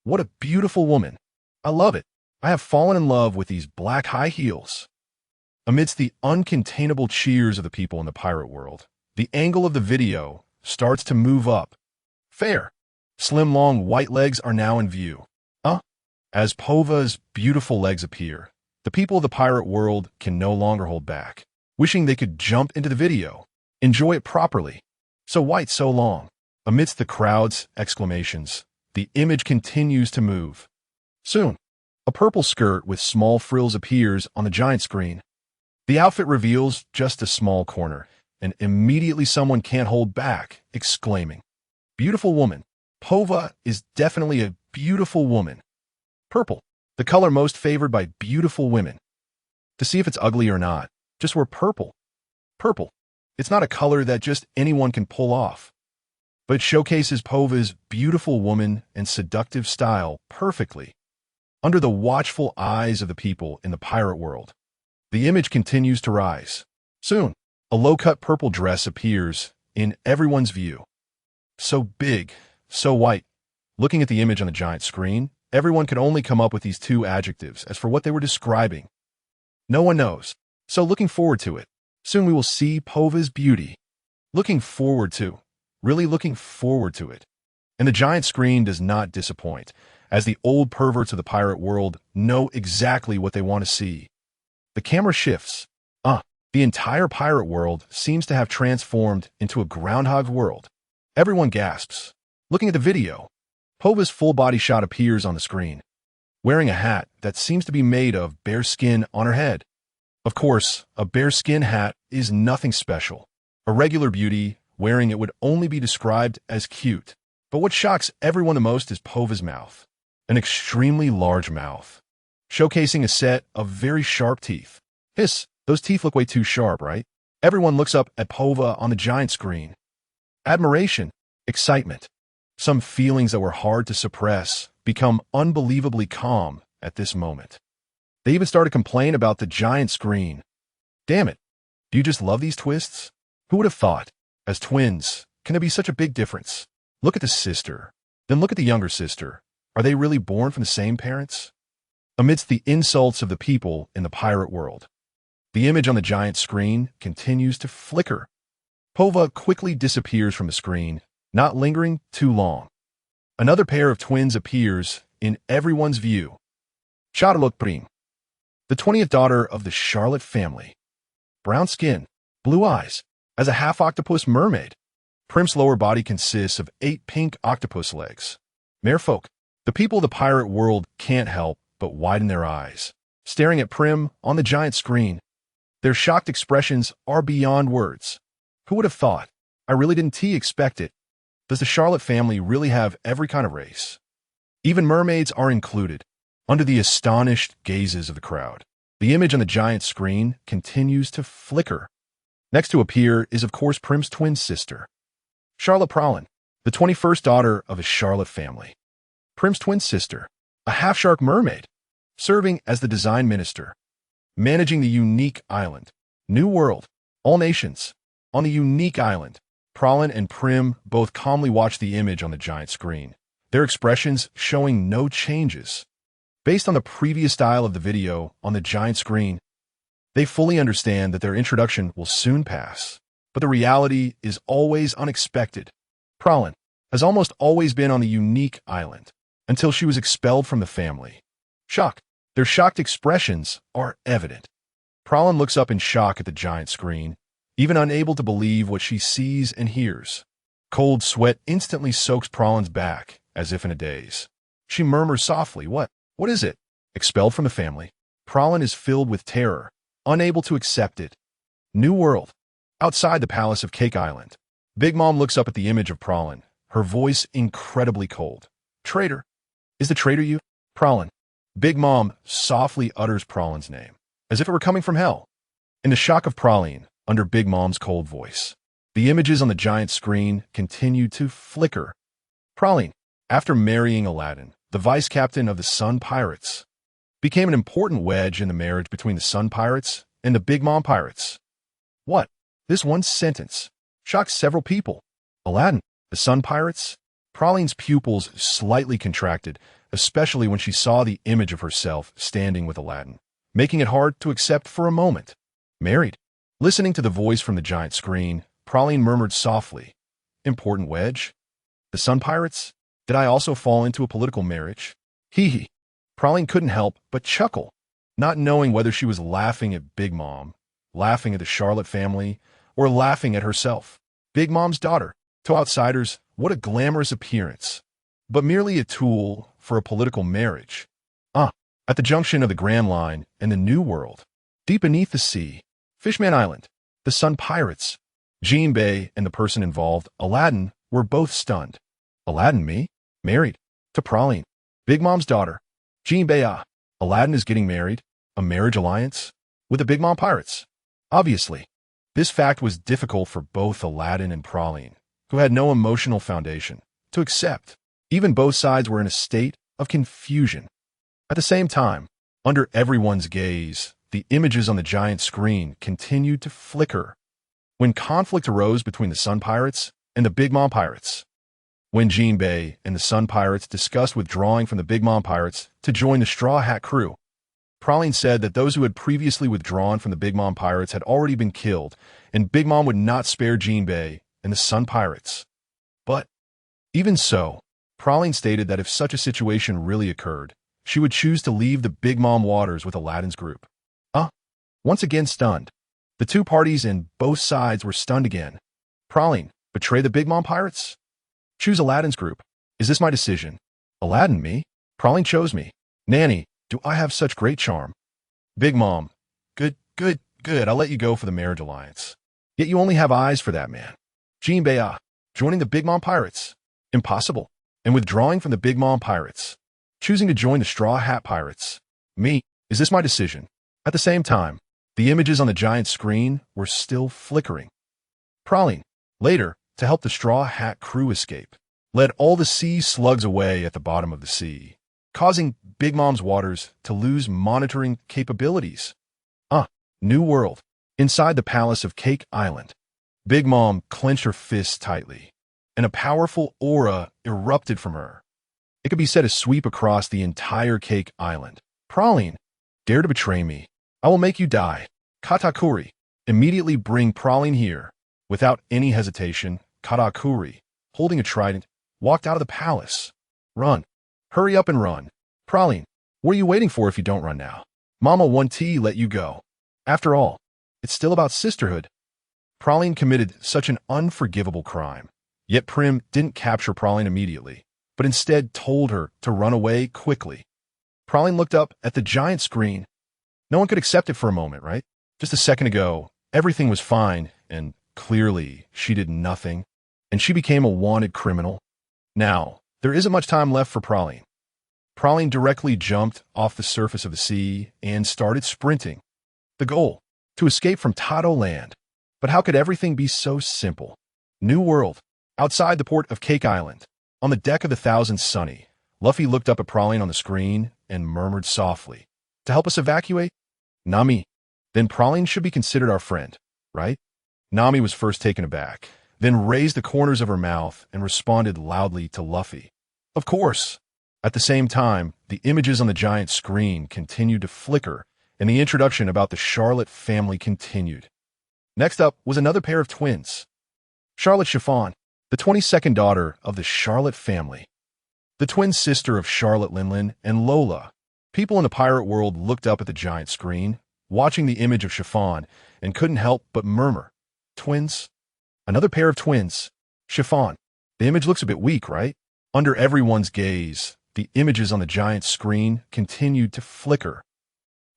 What a beautiful woman. I love it. I have fallen in love with these black high heels. Amidst the uncontainable cheers of the people in the pirate world, the angle of the video starts to move up. Fair. Slim, long, white legs are now in view. As Pova's beautiful legs appear, the people of the pirate world can no longer hold back, wishing they could jump into the video, enjoy it properly. So white, so long. Amidst the crowd's exclamations, the image continues to move. Soon, a purple skirt with small frills appears on the giant screen. The outfit reveals just a small corner, and immediately someone can't hold back, exclaiming, "Beautiful woman. Pova is definitely a beautiful woman." Purple, the color most favored by beautiful women. To see if it's ugly or not, just wear purple. Purple, it's not a color that just anyone can pull off, but it showcases Pova's beautiful woman and seductive style perfectly. Under the watchful eyes of the people in the pirate world, the image continues to rise. Soon, a low-cut purple dress appears in everyone's view. So big, so white. Looking at the image on the giant screen, everyone could only come up with these two adjectives as for what they were describing. No one knows. So looking forward to it. Soon we will see Pova's beauty. Really looking forward to it. And the giant screen does not disappoint, as the old perverts of the pirate world know exactly what they want to see. The camera shifts. The entire pirate world seems to have transformed into a Groundhog world. Everyone gasps. Looking at the video, Pova's full body shot appears on the screen, wearing a hat that seems to be made of bear skin on her head. Of course, a bear skin hat is nothing special. A regular beauty wearing it would only be described as cute. But what shocks everyone the most is Pova's mouth. An extremely large mouth, showcasing a set of very sharp teeth. Hiss, those teeth look way too sharp, right? Everyone looks up at Pova on the giant screen. Admiration, excitement. Some feelings that were hard to suppress become unbelievably calm at this moment. They even start to complain about the giant screen. Damn it, do you just love these twists? Who would have thought? As twins, can there be such a big difference? Look at the sister, then look at the younger sister. Are they really born from the same parents? Amidst the insults of the people in the pirate world, the image on the giant screen continues to flicker. Pova quickly disappears from the screen, not lingering too long. Another pair of twins appears in everyone's view. Charlotte Prim, the 20th daughter of the Charlotte family. Brown skin, blue eyes, as a half-octopus mermaid. Prim's lower body consists of 8 pink octopus legs. Merfolk, the people of the pirate world can't help but widen their eyes, staring at Prim on the giant screen. Their shocked expressions are beyond words. Who would have thought? I really didn't expect it. Does the Charlotte family really have every kind of race? Even mermaids are included. Under the astonished gazes of the crowd, the image on the giant screen continues to flicker. Next to appear is, of course, Prim's twin sister, Charlotte Prowlin, the 21st daughter of a Charlotte family. Prim's twin sister, a half-shark mermaid, serving as the design minister, managing the unique island. New world, all nations. On the unique island, Prowlin and Prim both calmly watch the image on the giant screen, their expressions showing no changes. Based on the previous style of the video on the giant screen, they fully understand that their introduction will soon pass. But the reality is always unexpected. Prowlin has almost always been on the unique island, until she was expelled from the family. Their shocked expressions are evident. Prowlin looks up in shock at the giant screen, even unable to believe what she sees and hears. Cold sweat instantly soaks Prowlin's back, as if in a daze. She murmurs softly, What is it? Expelled from the family. Prowlin is filled with terror, unable to accept it. New world. Outside the palace of Cake Island, Big Mom looks up at the image of Prowlin, her voice incredibly cold. Traitor. Is the traitor you? Prowlin. Big Mom softly utters Prowlin's name, as if it were coming from hell. In the shock of Prowlin, under Big Mom's cold voice, the images on the giant screen continue to flicker. Prowlin, after marrying Aladdin, the vice captain of the Sun Pirates, became an important wedge in the marriage between the Sun Pirates and the Big Mom Pirates. What? This one sentence shocked several people. Aladdin, the Sun Pirates? Prowlin's pupils slightly contracted, especially when she saw the image of herself standing with Aladdin, making it hard to accept for a moment. Married. Listening to the voice from the giant screen, Prowlin murmured softly, Important wedge? The Sun Pirates? Did I also fall into a political marriage? Hee hee. Prowlin couldn't help but chuckle, not knowing whether she was laughing at Big Mom, laughing at the Charlotte family, or laughing at herself. Big Mom's daughter. To outsiders, what a glamorous appearance, but merely a tool for a political marriage. At the junction of the Grand Line and the New World, deep beneath the sea, Fishman Island, the Sun Pirates, Jean Bay and the person involved, Aladdin, were both stunned. Aladdin, me? Married? To Prowlin, Big Mom's daughter. Jean Bay, Aladdin is getting married? A marriage alliance? With the Big Mom Pirates? Obviously. This fact was difficult for both Aladdin and Prowlin, who had no emotional foundation, to accept. Even both sides were in a state of confusion. At the same time, under everyone's gaze, the images on the giant screen continued to flicker. When conflict arose between the Sun Pirates and the Big Mom Pirates, when Jean Bay and the Sun Pirates discussed withdrawing from the Big Mom Pirates to join the Straw Hat crew, Prowlin said that those who had previously withdrawn from the Big Mom Pirates had already been killed, and Big Mom would not spare Jean Bay and the Sun Pirates. But, even so, Prowlin stated that if such a situation really occurred, she would choose to leave the Big Mom waters with Aladdin's group. Once again stunned. The two parties and both sides were stunned again. Prowlin, betray the Big Mom Pirates? Choose Aladdin's group. Is this my decision? Aladdin, me? Prowlin chose me. Nanny, do I have such great charm? Big Mom, good, I'll let you go for the marriage alliance. Yet you only have eyes for that man. Jean Bay, joining the Big Mom Pirates? Impossible. And withdrawing from the Big Mom Pirates? Choosing to join the Straw Hat Pirates? Me, is this my decision? At the same time, the images on the giant screen were still flickering. Prowlin, later, to help the Straw Hat crew escape. led all the sea slugs away at the bottom of the sea, causing Big Mom's waters to lose monitoring capabilities. New world. Inside the palace of Cake Island, Big Mom clenched her fists tightly, and a powerful aura erupted from her. It could be said to sweep across the entire Cake Island. Praline, dare to betray me. I will make you die. Katakuri, immediately bring Praline here. Without any hesitation, Katakuri, holding a trident, walked out of the palace. Run. Hurry up and run. Praline, what are you waiting for if you don't run now? Mama won't let you go. After all, it's still about sisterhood. Praline committed such an unforgivable crime. Yet Prim didn't capture Praline immediately, but instead told her to run away quickly. Praline looked up at the giant screen. No one could accept it for a moment, right? Just a second ago, everything was fine, and clearly she did nothing, and she became a wanted criminal. Now, there isn't much time left for Praline. Praline directly jumped off the surface of the sea and started sprinting. The goal, to escape from Tado Land. But how could everything be so simple? New world. Outside the port of Cake Island, on the deck of the Thousand Sunny, Luffy looked up at Praline on the screen and murmured softly, "To help us evacuate? Nami. Then Praline should be considered our friend, right?" Nami was first taken aback, then raised the corners of her mouth and responded loudly to Luffy. "Of course." At the same time, the images on the giant screen continued to flicker, and the introduction about the Charlotte family continued. Next up was another pair of twins. Charlotte Chiffon, the 22nd daughter of the Charlotte family. The twin sister of Charlotte Linlin and Lola. People in the pirate world looked up at the giant screen, watching the image of Chiffon, and couldn't help but murmur. Twins? Another pair of twins. Chiffon. The image looks a bit weak, right? Under everyone's gaze, the images on the giant screen continued to flicker.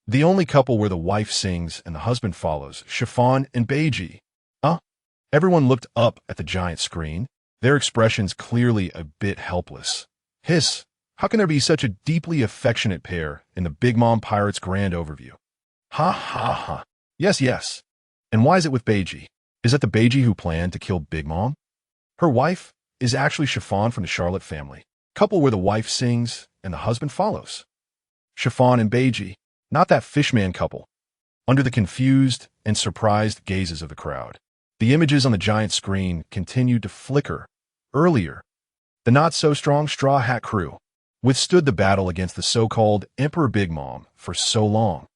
The only couple where the wife sings and the husband follows, Chiffon and Beiji. Everyone looked up at the giant screen, their expressions clearly a bit helpless. Hiss, how can there be such a deeply affectionate pair in the Big Mom Pirates Grand Overview? Ha ha ha. Yes. And why is it with Beiji? Is that the Beiji who planned to kill Big Mom? Her wife is actually Chiffon from the Charlotte family. Couple where the wife sings and the husband follows. Chiffon and Beiji. Not that fishman couple. Under the confused and surprised gazes of the crowd, the images on the giant screen continued to flicker. Earlier, the not-so-strong Straw Hat crew withstood the battle against the so-called Emperor Big Mom for so long.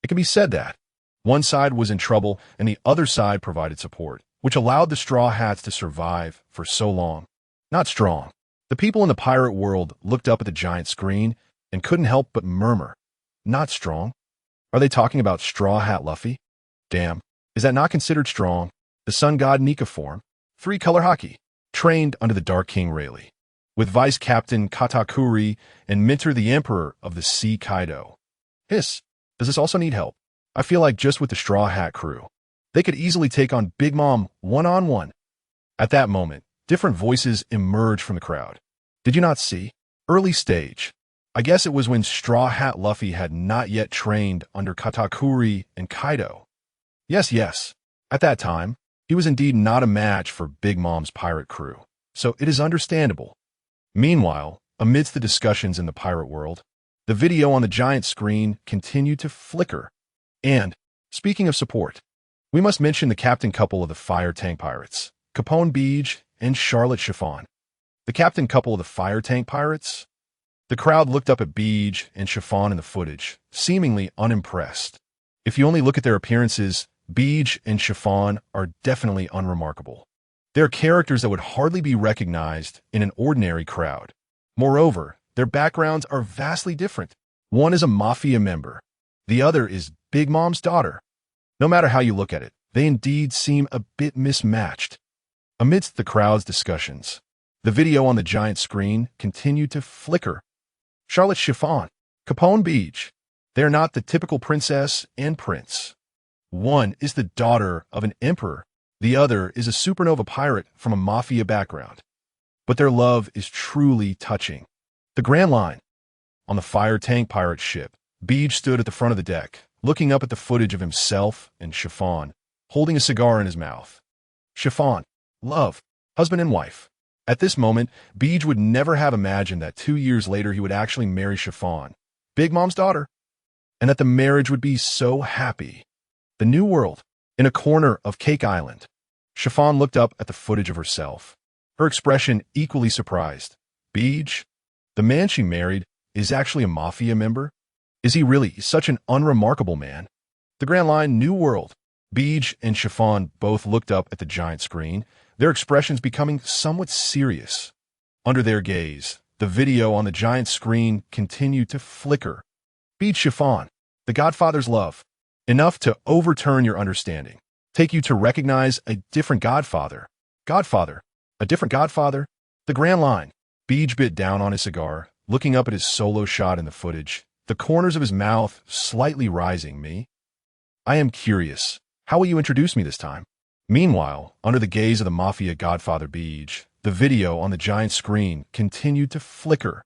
It can be said that one side was in trouble and the other side provided support, which allowed the Straw Hats to survive for so long. Not strong. The people in the pirate world looked up at the giant screen and couldn't help but murmur. Not strong. Are they talking about Straw Hat Luffy? Damn, is that not considered strong? The sun god Nika form, 3-color hockey, trained under the Dark King Rayleigh, with Vice Captain Katakuri and Mentor the Emperor of the Sea Kaido. Hiss, does this also need help? I feel like just with the Straw Hat crew, they could easily take on Big Mom one-on-one. At that moment, different voices emerged from the crowd. Did you not see? Early stage. I guess it was when Straw Hat Luffy had not yet trained under Katakuri and Kaido. Yes. At that time, he was indeed not a match for Big Mom's pirate crew, so it is understandable. Meanwhile, amidst the discussions in the pirate world, the video on the giant screen continued to flicker. And, speaking of support, we must mention the captain couple of the Fire Tank Pirates, Capone Beej and Charlotte Chiffon. The captain couple of the Fire Tank Pirates? The crowd looked up at Beej and Chiffon in the footage, seemingly unimpressed. If you only look at their appearances, Beej and Chiffon are definitely unremarkable. They're characters that would hardly be recognized in an ordinary crowd. Moreover, their backgrounds are vastly different. One is a mafia member. The other is Big Mom's daughter. No matter how you look at it, they indeed seem a bit mismatched. Amidst the crowd's discussions, the video on the giant screen continued to flicker. Charlotte Chiffon, Capone Beej. They are not the typical princess and prince. One is the daughter of an emperor. The other is a supernova pirate from a mafia background. But their love is truly touching. The Grand Line. On the Fire Tank Pirate ship, Beej stood at the front of the deck, looking up at the footage of himself and Chiffon, holding a cigar in his mouth. Chiffon. Love. Husband and wife. At this moment, Beej would never have imagined that 2 years later he would actually marry Chiffon, Big Mom's daughter, and that the marriage would be so happy. The New World. In a corner of Cake Island, Chiffon looked up at the footage of herself, her expression equally surprised. Beej, the man she married, is actually a mafia member? Is he really such an unremarkable man? The Grand Line New World. Beej and Chiffon both looked up at the giant screen, their expressions becoming somewhat serious. Under their gaze, the video on the giant screen continued to flicker. Beej Chiffon, the Godfather's love. Enough to overturn your understanding. Take you to recognize a different Godfather. Godfather. A different Godfather? The Grand Line. Beej bit down on his cigar, looking up at his solo shot in the footage, the corners of his mouth slightly rising. Me? I am curious. How will you introduce me this time? Meanwhile, under the gaze of the Mafia Godfather Beej, the video on the giant screen continued to flicker.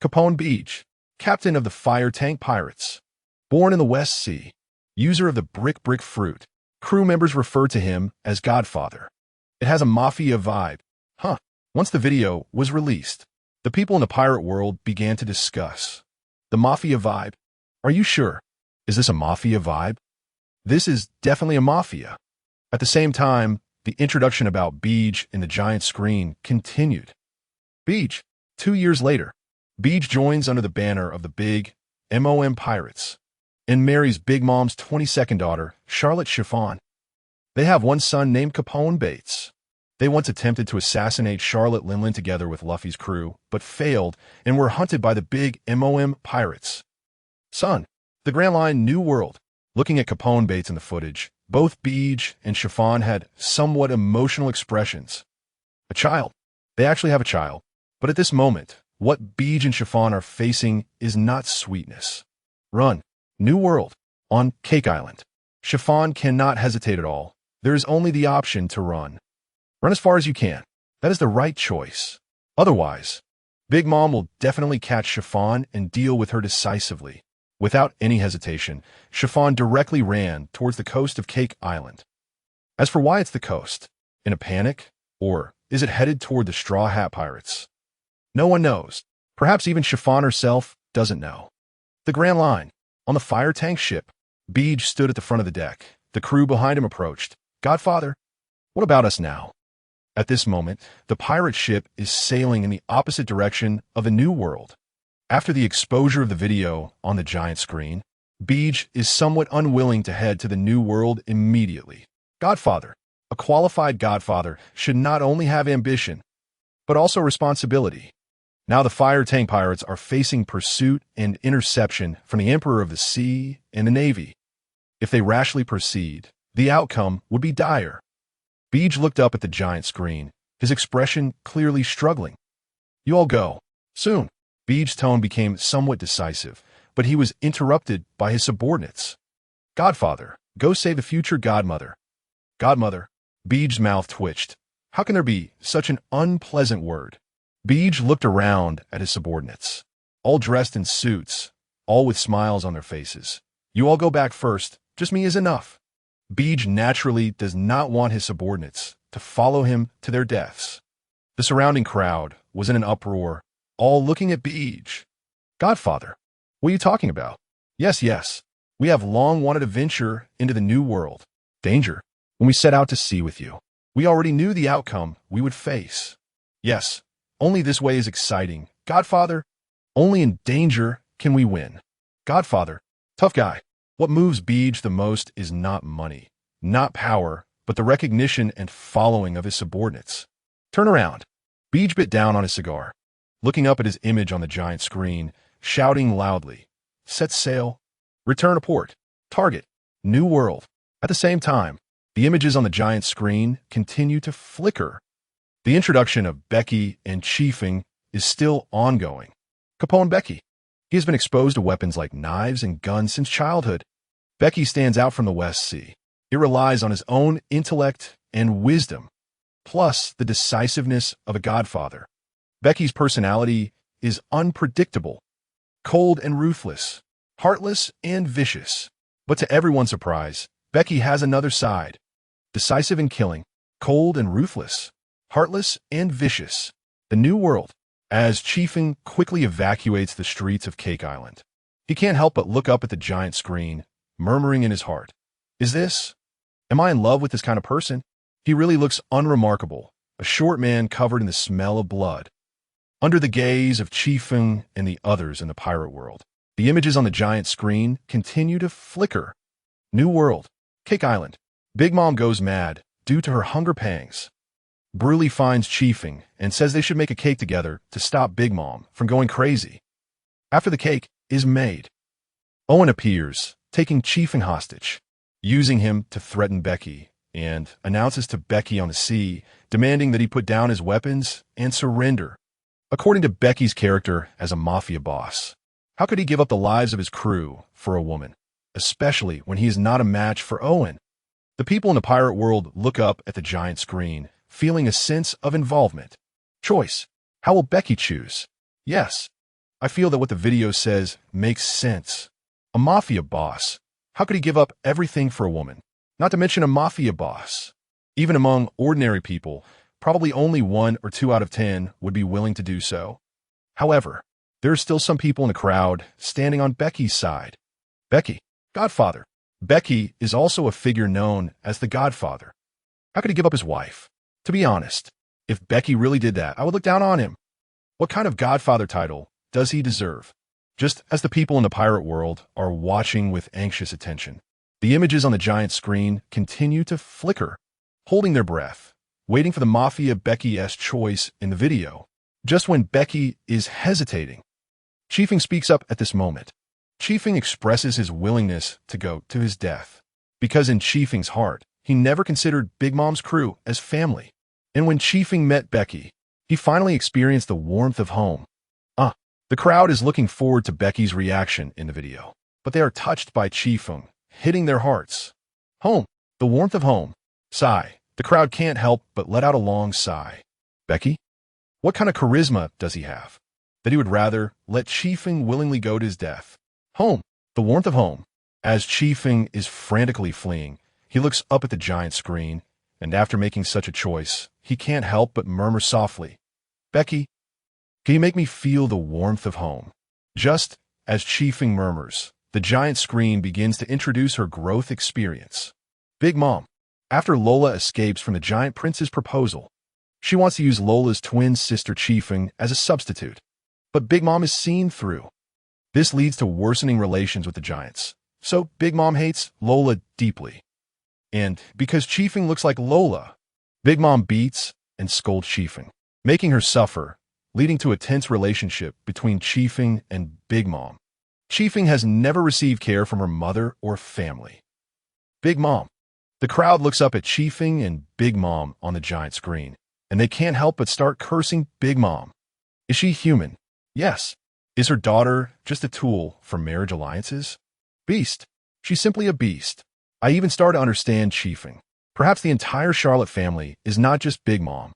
Capone Beej, captain of the Fire Tank Pirates. Born in the West Sea. User of the brick fruit. Crew members refer to him as Godfather. It has a mafia vibe. Huh. Once the video was released, the people in the pirate world began to discuss. The mafia vibe? Are you sure? Is this a mafia vibe? This is definitely a mafia. At the same time, the introduction about Beej in the giant screen continued. Beej. 2 years later, Beej joins under the banner of the Big MOM Pirates and marries Big Mom's 22nd daughter, Charlotte Chiffon. They have one son named Capone Bates. They once attempted to assassinate Charlotte Linlin together with Luffy's crew, but failed and were hunted by the Big MOM Pirates. Son, the Grand Line New World. Looking at Capone Bates in the footage, both Beej and Chiffon had somewhat emotional expressions. A child. They actually have a child. But at this moment, what Beej and Chiffon are facing is not sweetness. Run. New World. On Cake Island. Chiffon cannot hesitate at all. There is only the option to run. Run as far as you can. That is the right choice. Otherwise, Big Mom will definitely catch Chiffon and deal with her decisively. Without any hesitation, Chiffon directly ran towards the coast of Cake Island. As for why it's the coast, in a panic, or is it headed toward the Straw Hat Pirates? No one knows. Perhaps even Chiffon herself doesn't know. The Grand Line. On the fire tank ship, Beej stood at the front of the deck. The crew behind him approached. Godfather, what about us now? At this moment, the pirate ship is sailing in the opposite direction of the New World. After the exposure of the video on the giant screen, Beej is somewhat unwilling to head to the New World immediately. Godfather, a qualified Godfather, should not only have ambition, but also responsibility. Now the fire tank pirates are facing pursuit and interception from the Emperor of the Sea and the Navy. If they rashly proceed, the outcome would be dire. Beej looked up at the giant screen, his expression clearly struggling. You all go. Soon. Beej's tone became somewhat decisive, but he was interrupted by his subordinates. Godfather, go save the future godmother. Godmother. Beej's mouth twitched. How can there be such an unpleasant word? Beej looked around at his subordinates, all dressed in suits, all with smiles on their faces. You all go back first, just me is enough. Beej naturally does not want his subordinates to follow him to their deaths. The surrounding crowd was in an uproar, all looking at Beej. Godfather, what are you talking about? Yes, we have long wanted to venture into the New World. Danger. When we set out to sea with you, we already knew the outcome we would face. Yes. Only this way is exciting. Godfather, only in danger can we win. Godfather, tough guy. What moves Beej the most is not money, not power, but the recognition and following of his subordinates. Turn around. Beej bit down on his cigar, looking up at his image on the giant screen, shouting loudly. Set sail. Return to port. Target. New World. At the same time, the images on the giant screen continue to flicker. The introduction of Becky and Chiefing is still ongoing. Capone Becky. He has been exposed to weapons like knives and guns since childhood. Becky stands out from the West Sea. He relies on his own intellect and wisdom, plus the decisiveness of a godfather. Becky's personality is unpredictable, cold and ruthless, heartless and vicious. But to everyone's surprise, Becky has another side. Decisive in killing, cold and ruthless. heartless and vicious. The New World. As Chiefing quickly evacuates the streets of Cake Island, he can't help but look up at the giant screen, murmuring in his heart, Am I in love with this kind of person? He really looks unremarkable, a short man covered in the smell of blood. Under the gaze of Chiefing and the others in the pirate world, the images on the giant screen continue to flicker. New World. Cake Island. Big Mom goes mad due to her hunger pangs. Bruley finds Chiefing and says they should make a cake together to stop Big Mom from going crazy. After the cake is made, Owen appears, taking Chiefing hostage, using him to threaten Becky, and announces to Becky on the sea, demanding that he put down his weapons and surrender. According to Becky's character as a mafia boss, how could he give up the lives of his crew for a woman, especially when he is not a match for Owen? The people in the pirate world look up at the giant screen, feeling a sense of involvement. Choice. How will Becky choose? Yes. I feel that what the video says makes sense. A mafia boss. How could he give up everything for a woman? Not to mention a mafia boss. Even among ordinary people, probably only 1 or 2 out of 10 would be willing to do so. However, there are still some people in the crowd standing on Becky's side. Becky. Godfather. Becky is also a figure known as the Godfather. How could he give up his wife? To be honest, if Becky really did that, I would look down on him. What kind of Godfather title does he deserve? Just as the people in the pirate world are watching with anxious attention, the images on the giant screen continue to flicker, holding their breath, waiting for the Mafia Becky's choice in the video. Just when Becky is hesitating, Chiefing speaks up at this moment. Chiefing expresses his willingness to go to his death, because in Chiefing's heart, he never considered Big Mom's crew as family. And when Chiefing met Becky, he finally experienced the warmth of home. The crowd is looking forward to Becky's reaction in the video, but they are touched by Chiefing, hitting their hearts. Home. The warmth of home. Sigh. The crowd can't help but let out a long sigh. Becky? What kind of charisma does he have that he would rather let Chiefing willingly go to his death? Home. The warmth of home. As Chiefing is frantically fleeing, he looks up at the giant screen, and after making such a choice, he can't help but murmur softly, Becky, can you make me feel the warmth of home? Just as Chiefing murmurs, the giant screen begins to introduce her growth experience. Big Mom. After Lola escapes from the giant prince's proposal, she wants to use Lola's twin sister Chiefing as a substitute. But Big Mom is seen through. This leads to worsening relations with the giants. So Big Mom hates Lola deeply. And because Chiefing looks like Lola, Big Mom beats and scolds Chiefing, making her suffer, leading to a tense relationship between Chiefing and Big Mom. Chiefing has never received care from her mother or family. Big Mom. The crowd looks up at Chiefing and Big Mom on the giant screen, and they can't help but start cursing Big Mom. Is she human? Yes. Is her daughter just a tool for marriage alliances? Beast. She's simply a beast. I even start to understand Chiefing. Perhaps the entire Charlotte family is not just Big Mom.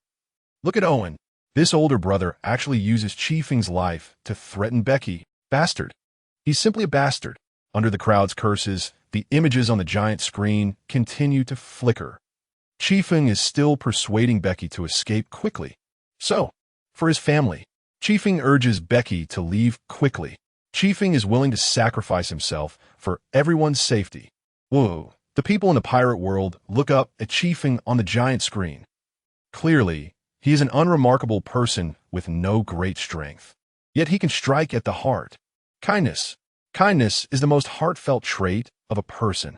Look at Owen. This older brother actually uses Chiefing's life to threaten Becky. Bastard. He's simply a bastard. Under the crowd's curses, the images on the giant screen continue to flicker. Chiefing is still persuading Becky to escape quickly. So, for his family, Chiefing urges Becky to leave quickly. Chiefing is willing to sacrifice himself for everyone's safety. Whoa. The people in the pirate world look up at Chiefing on the giant screen. Clearly, he is an unremarkable person with no great strength. Yet he can strike at the heart. Kindness. Kindness is the most heartfelt trait of a person.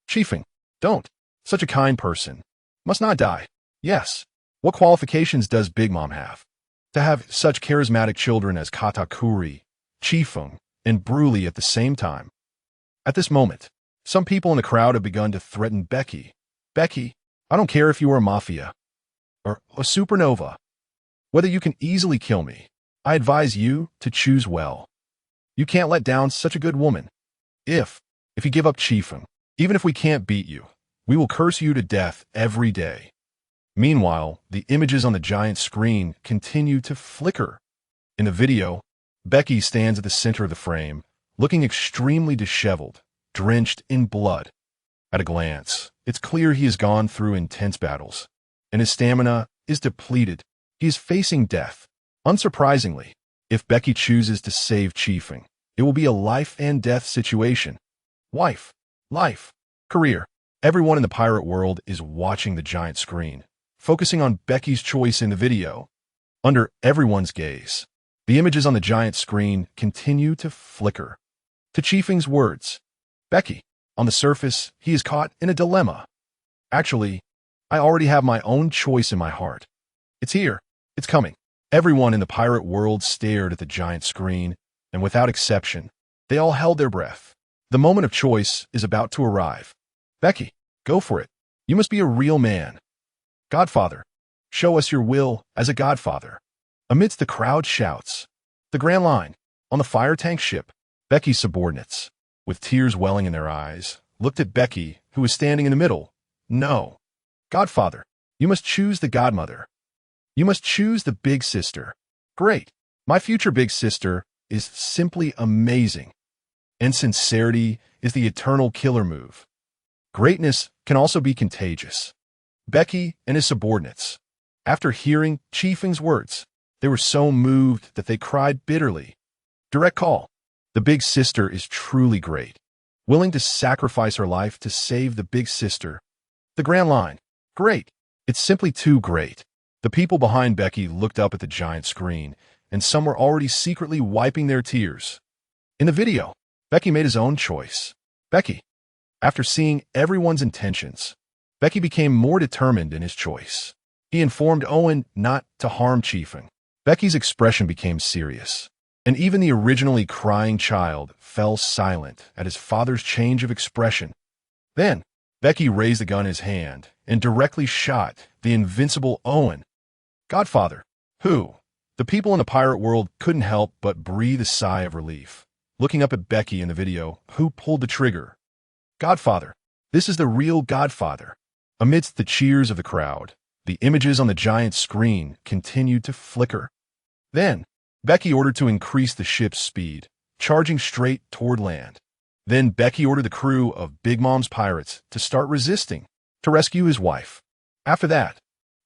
Chiefing. Don't. Such a kind person must not die. Yes. What qualifications does Big Mom have? To have such charismatic children as Katakuri, Chiefing, and Bruley at the same time. At this moment, some people in the crowd have begun to threaten Becky. Becky, I don't care if you are a mafia or a supernova. Whether you can easily kill me, I advise you to choose well. You can't let down such a good woman. If you give up Chiefing, even if we can't beat you, we will curse you to death every day. Meanwhile, the images on the giant screen continue to flicker. In the video, Becky stands at the center of the frame, looking extremely disheveled, drenched in blood. At a glance, it's clear he has gone through intense battles, and his stamina is depleted. He is facing death. Unsurprisingly, if Becky chooses to save Chiefing, it will be a life and death situation. Wife, life, career. Everyone in the pirate world is watching the giant screen, focusing on Becky's choice in the video. Under everyone's gaze, the images on the giant screen continue to flicker. To Chiefing's words, Becky, on the surface, he is caught in a dilemma. Actually, I already have my own choice in my heart. It's here. It's coming. Everyone in the pirate world stared at the giant screen, and without exception, they all held their breath. The moment of choice is about to arrive. Becky, go for it. You must be a real man. Godfather, show us your will as a godfather. Amidst the crowd shouts, the Grand Line, on the fire tank ship, Becky's subordinates, with tears welling in their eyes, looked at Becky, who was standing in the middle. No. Godfather, you must choose the godmother. You must choose the big sister. Great. My future big sister is simply amazing. And sincerity is the eternal killer move. Greatness can also be contagious. Becky and his subordinates, after hearing Chiefing's words, they were so moved that they cried bitterly. Direct call. The big sister is truly great, willing to sacrifice her life to save the big sister. The Grand Line. Great. It's simply too great. The people behind Becky looked up at the giant screen, and some were already secretly wiping their tears. In the video, Becky made his own choice. Becky. After seeing everyone's intentions, Becky became more determined in his choice. He informed Owen not to harm Chiefing. Becky's expression became serious, and even the originally crying child fell silent at his father's change of expression. Then, Becky raised the gun in his hand and directly shot the invincible Owen. Godfather, who? The people in the pirate world couldn't help but breathe a sigh of relief, looking up at Becky in the video, who pulled the trigger. Godfather, this is the real Godfather. Amidst the cheers of the crowd, the images on the giant screen continued to flicker. Then, Becky ordered to increase the ship's speed, charging straight toward land. Then Becky ordered the crew of Big Mom's pirates to start resisting, to rescue his wife. After that,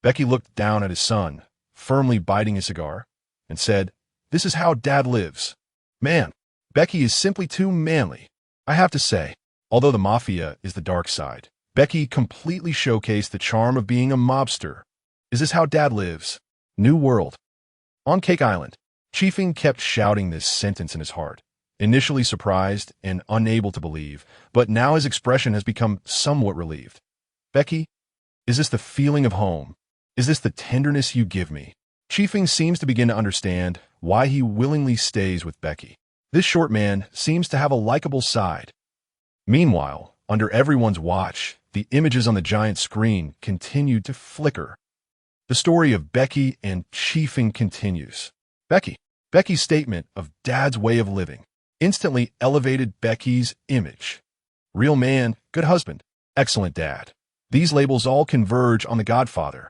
Becky looked down at his son, firmly biting his cigar, and said, "This is how Dad lives." Man, Becky is simply too manly. I have to say, although the mafia is the dark side, Becky completely showcased the charm of being a mobster. Is this how Dad lives? New World. On Cake Island, Chiefing kept shouting this sentence in his heart, initially surprised and unable to believe, but now his expression has become somewhat relieved. Becky, is this the feeling of home? Is this the tenderness you give me? Chiefing seems to begin to understand why he willingly stays with Becky. This short man seems to have a likable side. Meanwhile, under everyone's watch, the images on the giant screen continued to flicker. The story of Becky and Chiefing continues. Becky's statement of Dad's way of living instantly elevated Becky's image. Real man, good husband, excellent dad. These labels all converge on the Godfather.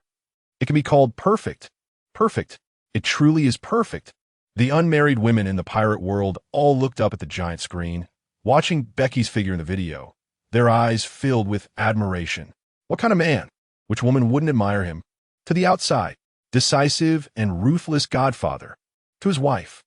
It can be called perfect. Perfect. It truly is perfect. The unmarried women in the pirate world all looked up at the giant screen, watching Becky's figure in the video, their eyes filled with admiration. What kind of man? Which woman wouldn't admire him? To the outside, decisive and ruthless Godfather. To his wife,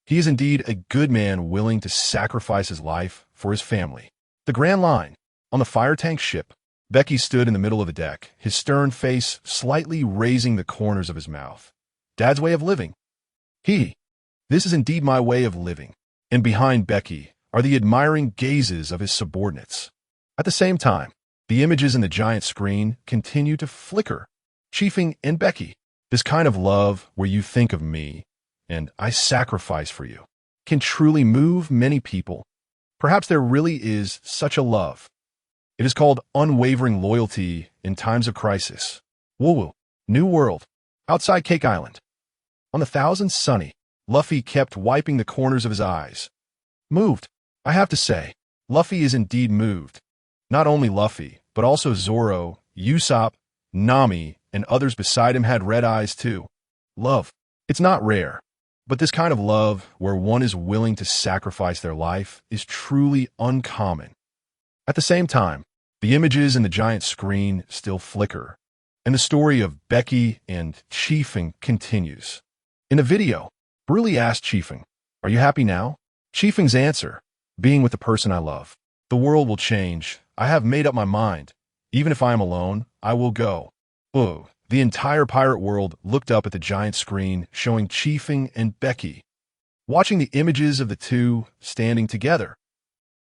he is indeed a good man willing to sacrifice his life for his family. The Grand Line, on the fire tank ship, Becky stood in the middle of the deck, his stern face slightly raising the corners of his mouth. Dad's way of living. This is indeed my way of living. And behind Becky are the admiring gazes of his subordinates. At the same time, the images in the giant screen continue to flicker. Chiefing and Becky, this kind of love where you think of me and I sacrifice for you, can truly move many people. Perhaps there really is such a love. It is called unwavering loyalty in times of crisis. Woo-woo, New World, outside Cake Island. On the Thousand Sunny, Luffy kept wiping the corners of his eyes. Moved. I have to say, Luffy is indeed moved. Not only Luffy, but also Zoro, Usopp, Nami, and others beside him had red eyes too. Love. It's not rare, but this kind of love, where one is willing to sacrifice their life, is truly uncommon. At the same time, the images in the giant screen still flicker. and the story of Becky and Chiefing continues. In the video, Bruley asked Chiefing, "Are you happy now?" Chiefing's answer, "Being with the person I love. The world will change. I have made up my mind. Even if I am alone, I will go." Ugh. The entire pirate world looked up at the giant screen showing Chiefing and Becky. Watching the images of the two standing together,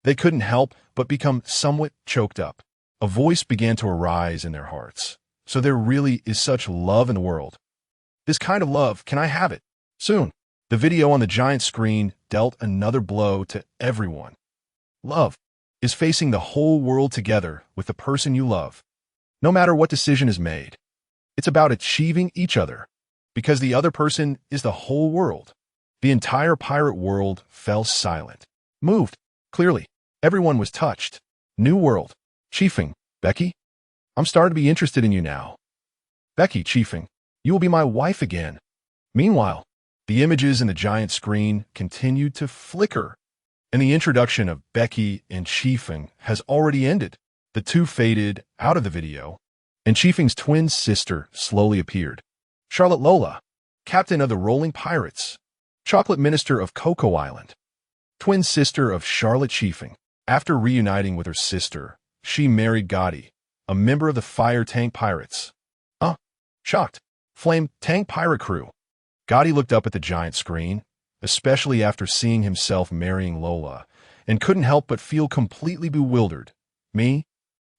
they couldn't help but become somewhat choked up. A voice began to arise in their hearts. So there really is such love in the world. This kind of love, can I have it? Soon. The video on the giant screen dealt another blow to everyone. Love is facing the whole world together with the person you love. No matter what decision is made, it's about achieving each other, because the other person is the whole world. The entire pirate world fell silent. Moved. Clearly, everyone was touched. New world. Chiefing, Becky? I'm starting to be interested in you now. Becky, Chiefing, you will be my wife again. Meanwhile, the images in the giant screen continued to flicker, and the introduction of Becky and Chiefing has already ended. The two faded out of the video, and Chiefing's twin sister slowly appeared. Charlotte Lola, captain of the Rolling Pirates, chocolate minister of Cocoa Island, twin sister of Charlotte Chiefing. After reuniting with her sister, she married Gotti, a member of the Fire Tank Pirates. Shocked. Flame Tank Pirate Crew. Gotti looked up at the giant screen, especially after seeing himself marrying Lola, and couldn't help but feel completely bewildered. Me?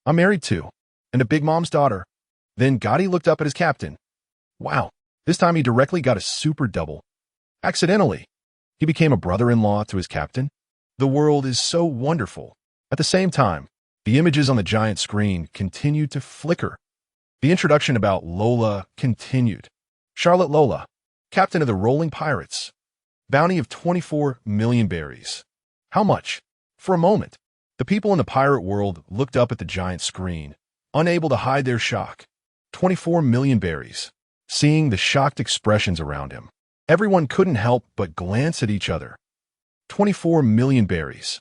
I'm married too, and a Big Mom's daughter. Then Gotti looked up at his captain. Wow, this time he directly got a super double. Accidentally, he became a brother-in-law to his captain. The world is so wonderful. At the same time, the images on the giant screen continued to flicker. The introduction about Lola continued. Charlotte Lola, captain of the Rolling Pirates. Bounty of 24 million berries. How much? For a moment, the people in the pirate world looked up at the giant screen, unable to hide their shock. 24 million berries. Seeing the shocked expressions around him, everyone couldn't help but glance at each other. 24 million berries.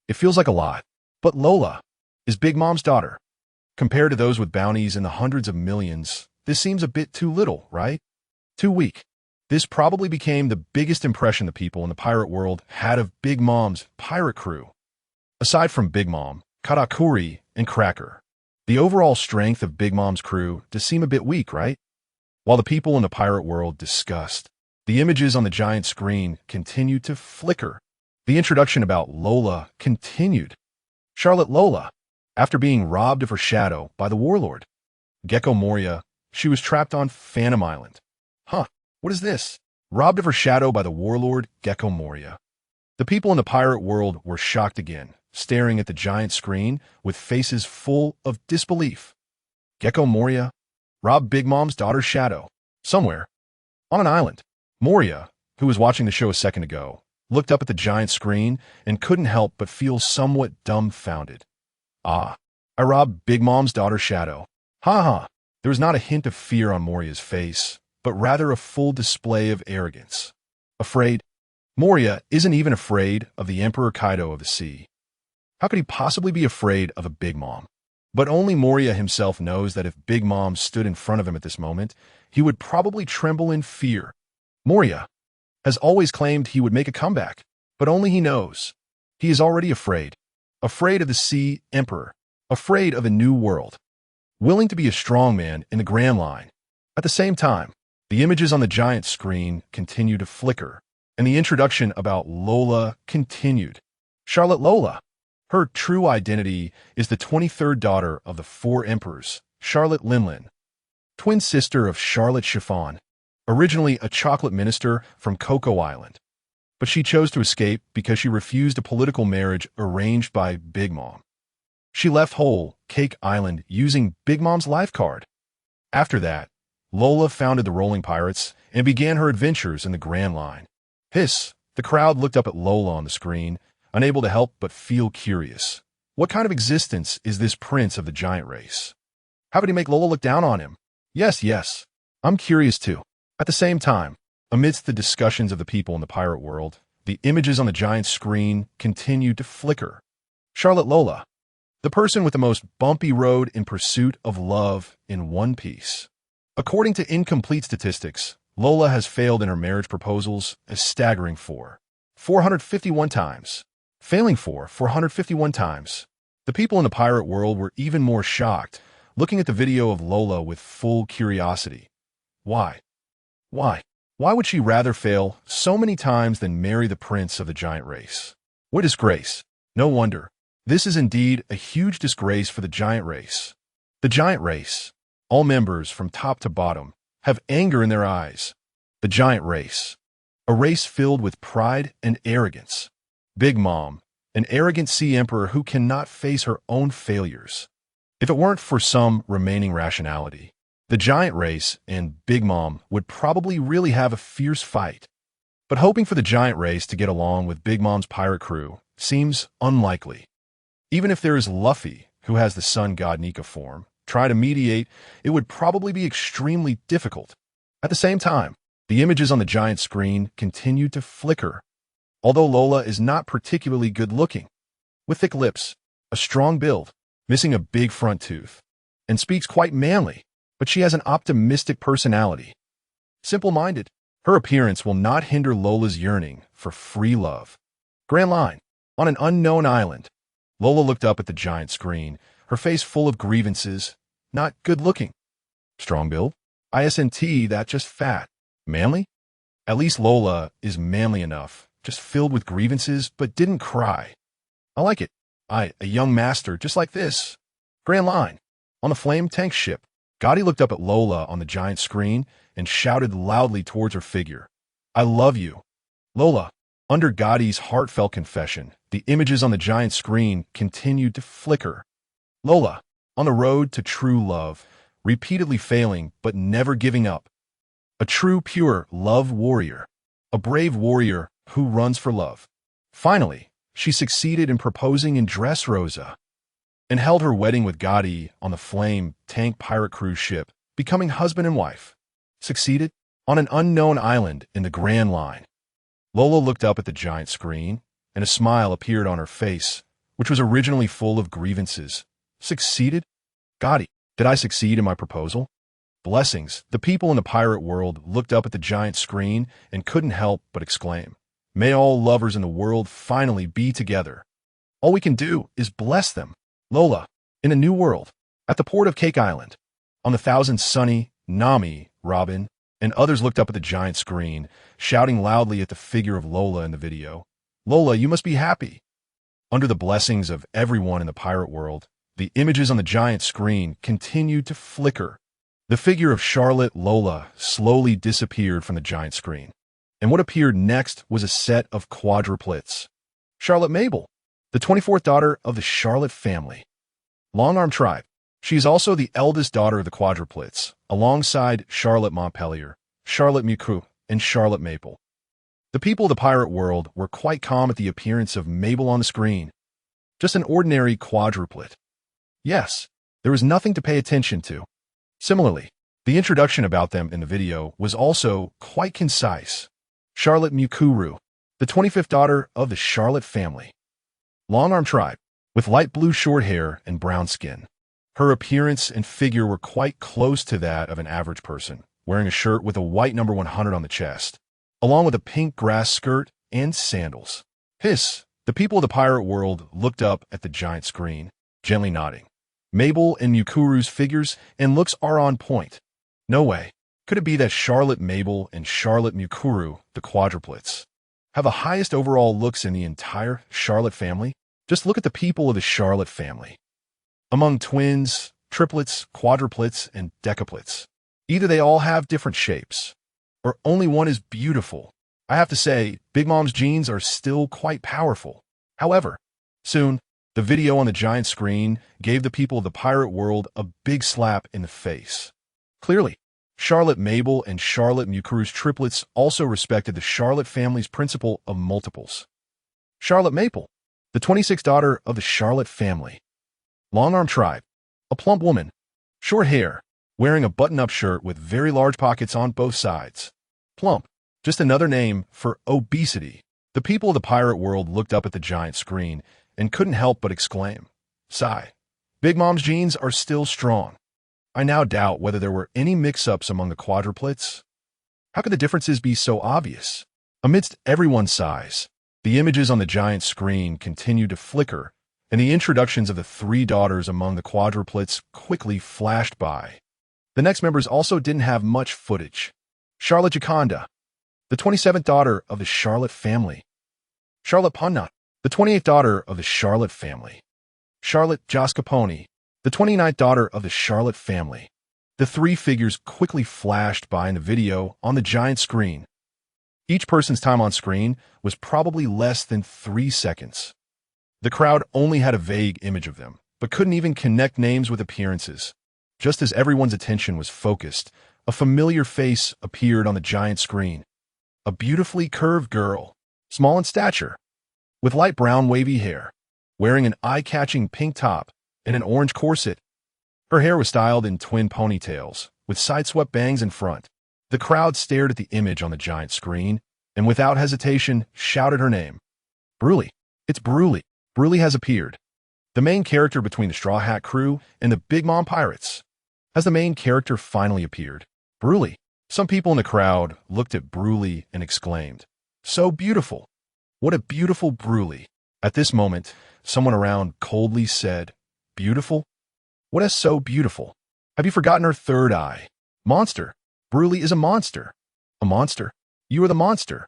It feels like a lot, but Lola is Big Mom's daughter. Compared to those with bounties in the hundreds of millions, this seems a bit too little, right? Too weak. This probably became the biggest impression the people in the pirate world had of Big Mom's pirate crew. Aside from Big Mom, Katakuri, and Cracker, the overall strength of Big Mom's crew does seem a bit weak, right? While the people in the pirate world discussed, the images on the giant screen continued to flicker. The introduction about Lola continued. Charlotte Lola, after being robbed of her shadow by the warlord, Gecko Moria, she was trapped on Phantom Island. What is this? Robbed of her shadow by the warlord, Gecko Moria. The people in the pirate world were shocked again, staring at the giant screen with faces full of disbelief. Gecko Moria robbed Big Mom's daughter's shadow. Somewhere. On an island. Moria, who was watching the show a second ago, looked up at the giant screen and couldn't help but feel somewhat dumbfounded. I robbed Big Mom's daughter's shadow. There was not a hint of fear on Moria's face, but rather a full display of arrogance. Afraid? Moria isn't even afraid of the Emperor Kaido of the sea. How could he possibly be afraid of a Big Mom? But only Moria himself knows that if Big Mom stood in front of him at this moment, he would probably tremble in fear. Moria has always claimed he would make a comeback, but only he knows. He is already afraid. Afraid of the Sea Emperor. Afraid of a new world. Willing to be a strong man in the Grand Line. At the same time, the images on the giant screen continued to flicker, and the introduction about Lola continued. Charlotte Lola. Her true identity is the 23rd daughter of the 4 emperors, Charlotte Linlin, twin sister of Charlotte Chiffon, originally a chocolate minister from Cocoa Island. But she chose to escape because she refused a political marriage arranged by Big Mom. She left Whole Cake Island using Big Mom's life card. After that, Lola founded the Rolling Pirates and began her adventures in the Grand Line. The crowd looked up at Lola on the screen, unable to help but feel curious. What kind of existence is this prince of the giant race? How could he make Lola look down on him? Yes, I'm curious too. At the same time, amidst the discussions of the people in the pirate world, the images on the giant screen continued to flicker. Charlotte Lola, the person with the most bumpy road in pursuit of love in One Piece. According to incomplete statistics, Lola has failed in her marriage proposals a staggering 451 times. Failing 451 times. The people in the pirate world were even more shocked, looking at the video of Lola with full curiosity. Why? Why? Why would she rather fail so many times than marry the prince of the giant race? What disgrace! No wonder. This is indeed a huge disgrace for the giant race. The giant race, all members from top to bottom, have anger in their eyes. The giant race, a race filled with pride and arrogance. Big Mom, an arrogant sea emperor who cannot face her own failures. If it weren't for some remaining rationality, the giant race and Big Mom would probably really have a fierce fight. But hoping for the giant race to get along with Big Mom's pirate crew seems unlikely. Even if there is Luffy, who has the sun god Nika form, try to mediate, it would probably be extremely difficult. At the same time, the images on the giant screen continue to flicker. Although Lola is not particularly good-looking, with thick lips, a strong build, missing a big front tooth, and speaks quite manly, but she has an optimistic personality. Simple-minded, her appearance will not hinder Lola's yearning for free love. Grand Line. On an unknown island, Lola looked up at the giant screen, her face full of grievances. Not good-looking. Strong build? ISNT, that just fat. Manly? At least Lola is manly enough, just filled with grievances, but didn't cry. I like it. A young master just like this. Grand Line. On the flame tank ship, Gotti looked up at Lola on the giant screen and shouted loudly towards her figure. I love you. Lola. Under Gotti's heartfelt confession, the images on the giant screen continued to flicker. Lola. On the road to true love, repeatedly failing but never giving up. A true, pure love warrior. A brave warrior who runs for love. Finally, she succeeded in proposing in Dressrosa and held her wedding with Gotti on the flame tank pirate cruise ship, becoming husband and wife. Succeeded? On an unknown island in the Grand Line. Lola looked up at the giant screen, and a smile appeared on her face, which was originally full of grievances. Succeeded? Gotti, did I succeed in my proposal? Blessings. The people in the pirate world looked up at the giant screen and couldn't help but exclaim, may all lovers in the world finally be together. All we can do is bless them. Lola, in a new world, at the port of Cake Island. On the thousand Sunny, Nami, Robin, and others looked up at the giant screen, shouting loudly at the figure of Lola in the video. Lola, you must be happy. Under the blessings of everyone in the pirate world, the images on the giant screen continued to flicker. The figure of Charlotte Lola slowly disappeared from the giant screen, and what appeared next was a set of quadruplets. Charlotte Mabel, the 24th daughter of the Charlotte family. Long-arm tribe. She is also the eldest daughter of the quadruplets, alongside Charlotte Montpellier, Charlotte Muku, and Charlotte Maple. The people of the pirate world were quite calm at the appearance of Mabel on the screen. Just an ordinary quadruplet. Yes, there was nothing to pay attention to. Similarly, the introduction about them in the video was also quite concise. Charlotte Mukuru, the 25th daughter of the Charlotte family. Long-arm tribe, with light blue short hair and brown skin. Her appearance and figure were quite close to that of an average person, wearing a shirt with a white number 100 on the chest, along with a pink grass skirt and sandals. Hiss, the people of the pirate world looked up at the giant screen, gently nodding. Mabel and Mukuru's figures and looks are on point. No way. Could it be that Charlotte Mabel and Charlotte Mukuru, the quadruplets, have the highest overall looks in the entire Charlotte family? Just look at the people of the Charlotte family. Among twins, triplets, quadruplets, and decaplets, either they all have different shapes, or only one is beautiful. I have to say, Big Mom's genes are still quite powerful. However, soon, the video on the giant screen gave the people of the pirate world a big slap in the face. Clearly, Charlotte Mabel and Charlotte Mukuru's triplets also respected the Charlotte family's principle of multiples. Charlotte Maple, the 26th daughter of the Charlotte family. Long-arm tribe, a plump woman, short hair, wearing a button-up shirt with very large pockets on both sides. Plump, just another name for obesity. The people of the pirate world looked up at the giant screen and couldn't help but exclaim, sigh. Big Mom's genes are still strong. I now doubt whether there were any mix-ups among the quadruplets. How could the differences be so obvious? Amidst everyone's sighs, the images on the giant screen continued to flicker, and the introductions of the three daughters among the quadruplets quickly flashed by. The next members also didn't have much footage. Charlotte Jaconda, the 27th daughter of the Charlotte family. Charlotte Punna, the 28th daughter of the Charlotte family. Charlotte Joscapone, the 29th daughter of the Charlotte family. The three figures quickly flashed by in the video on the giant screen. Each person's time on screen was probably less than 3 seconds. The crowd only had a vague image of them, but couldn't even connect names with appearances. Just as everyone's attention was focused, a familiar face appeared on the giant screen. A beautifully curved girl, small in stature, with light brown wavy hair, wearing an eye-catching pink top and an orange corset. Her hair was styled in twin ponytails, with side-swept bangs in front. The crowd stared at the image on the giant screen, and without hesitation, shouted her name. Broly. It's Broly. Broly has appeared. The main character between the Straw Hat crew and the Big Mom Pirates. Has the main character finally appeared? Broly. Some people in the crowd looked at Broly and exclaimed, "So beautiful! What a beautiful Broly!" At this moment, someone around coldly said, "Beautiful? What is so beautiful? Have you forgotten her third eye? Monster! Broly is a monster! A monster? You are the monster!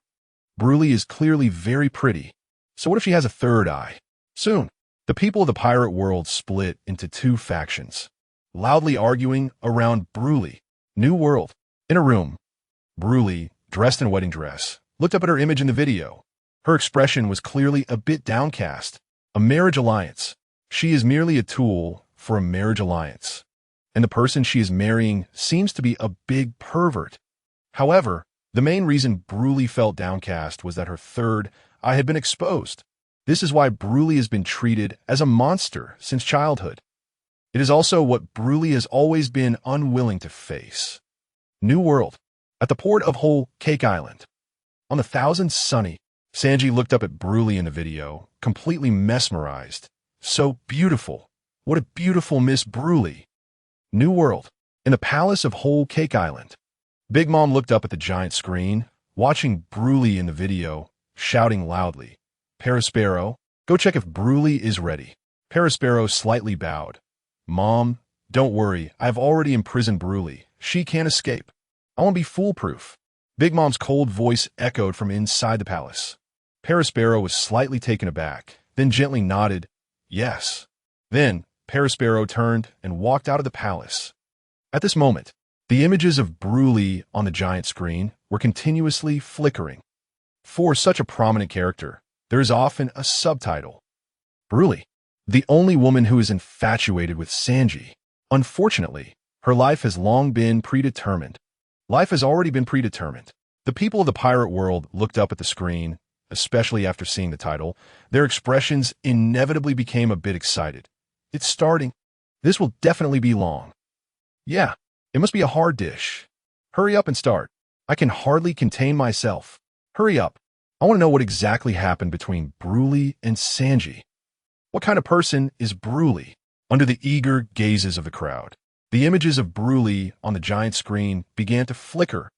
Broly is clearly very pretty. So what if she has a third eye?" Soon, the people of the pirate world split into two factions, loudly arguing around Broly. New world. In a room, Broly, dressed in a wedding dress, looked up at her image in the video. Her expression was clearly a bit downcast. A marriage alliance. She is merely a tool for a marriage alliance. And the person she is marrying seems to be a big pervert. However, the main reason Broly felt downcast was that her third eye had been exposed. This is why Broly has been treated as a monster since childhood. It is also what Broly has always been unwilling to face. New world. At the port of Whole Cake Island. On the Thousand Sunny, Sanji looked up at Broly in the video, completely mesmerized. So beautiful. What a beautiful Miss Broly. New world. In the palace of Whole Cake Island. Big Mom looked up at the giant screen, watching Broly in the video, shouting loudly, "Perospero, go check if Broly is ready." Perospero slightly bowed. "Mom, don't worry, I've already imprisoned Broly. She can't escape. I won't be foolproof." Big Mom's cold voice echoed from inside the palace. Perospero was slightly taken aback, then gently nodded, "Yes." Then, Perospero turned and walked out of the palace. At this moment, the images of Broly on the giant screen were continuously flickering. For such a prominent character, there is often a subtitle. Broly, the only woman who is infatuated with Sanji. Unfortunately, her life has long been predetermined. Life has already been predetermined. The people of the pirate world looked up at the screen, especially after seeing the title. Their expressions inevitably became a bit excited. It's starting. This will definitely be long. Yeah, it must be a hard dish. Hurry up and start. I can hardly contain myself. Hurry up. I want to know what exactly happened between Broly and Sanji. What kind of person is Broly? Under the eager gazes of the crowd, the images of Broly on the giant screen began to flicker.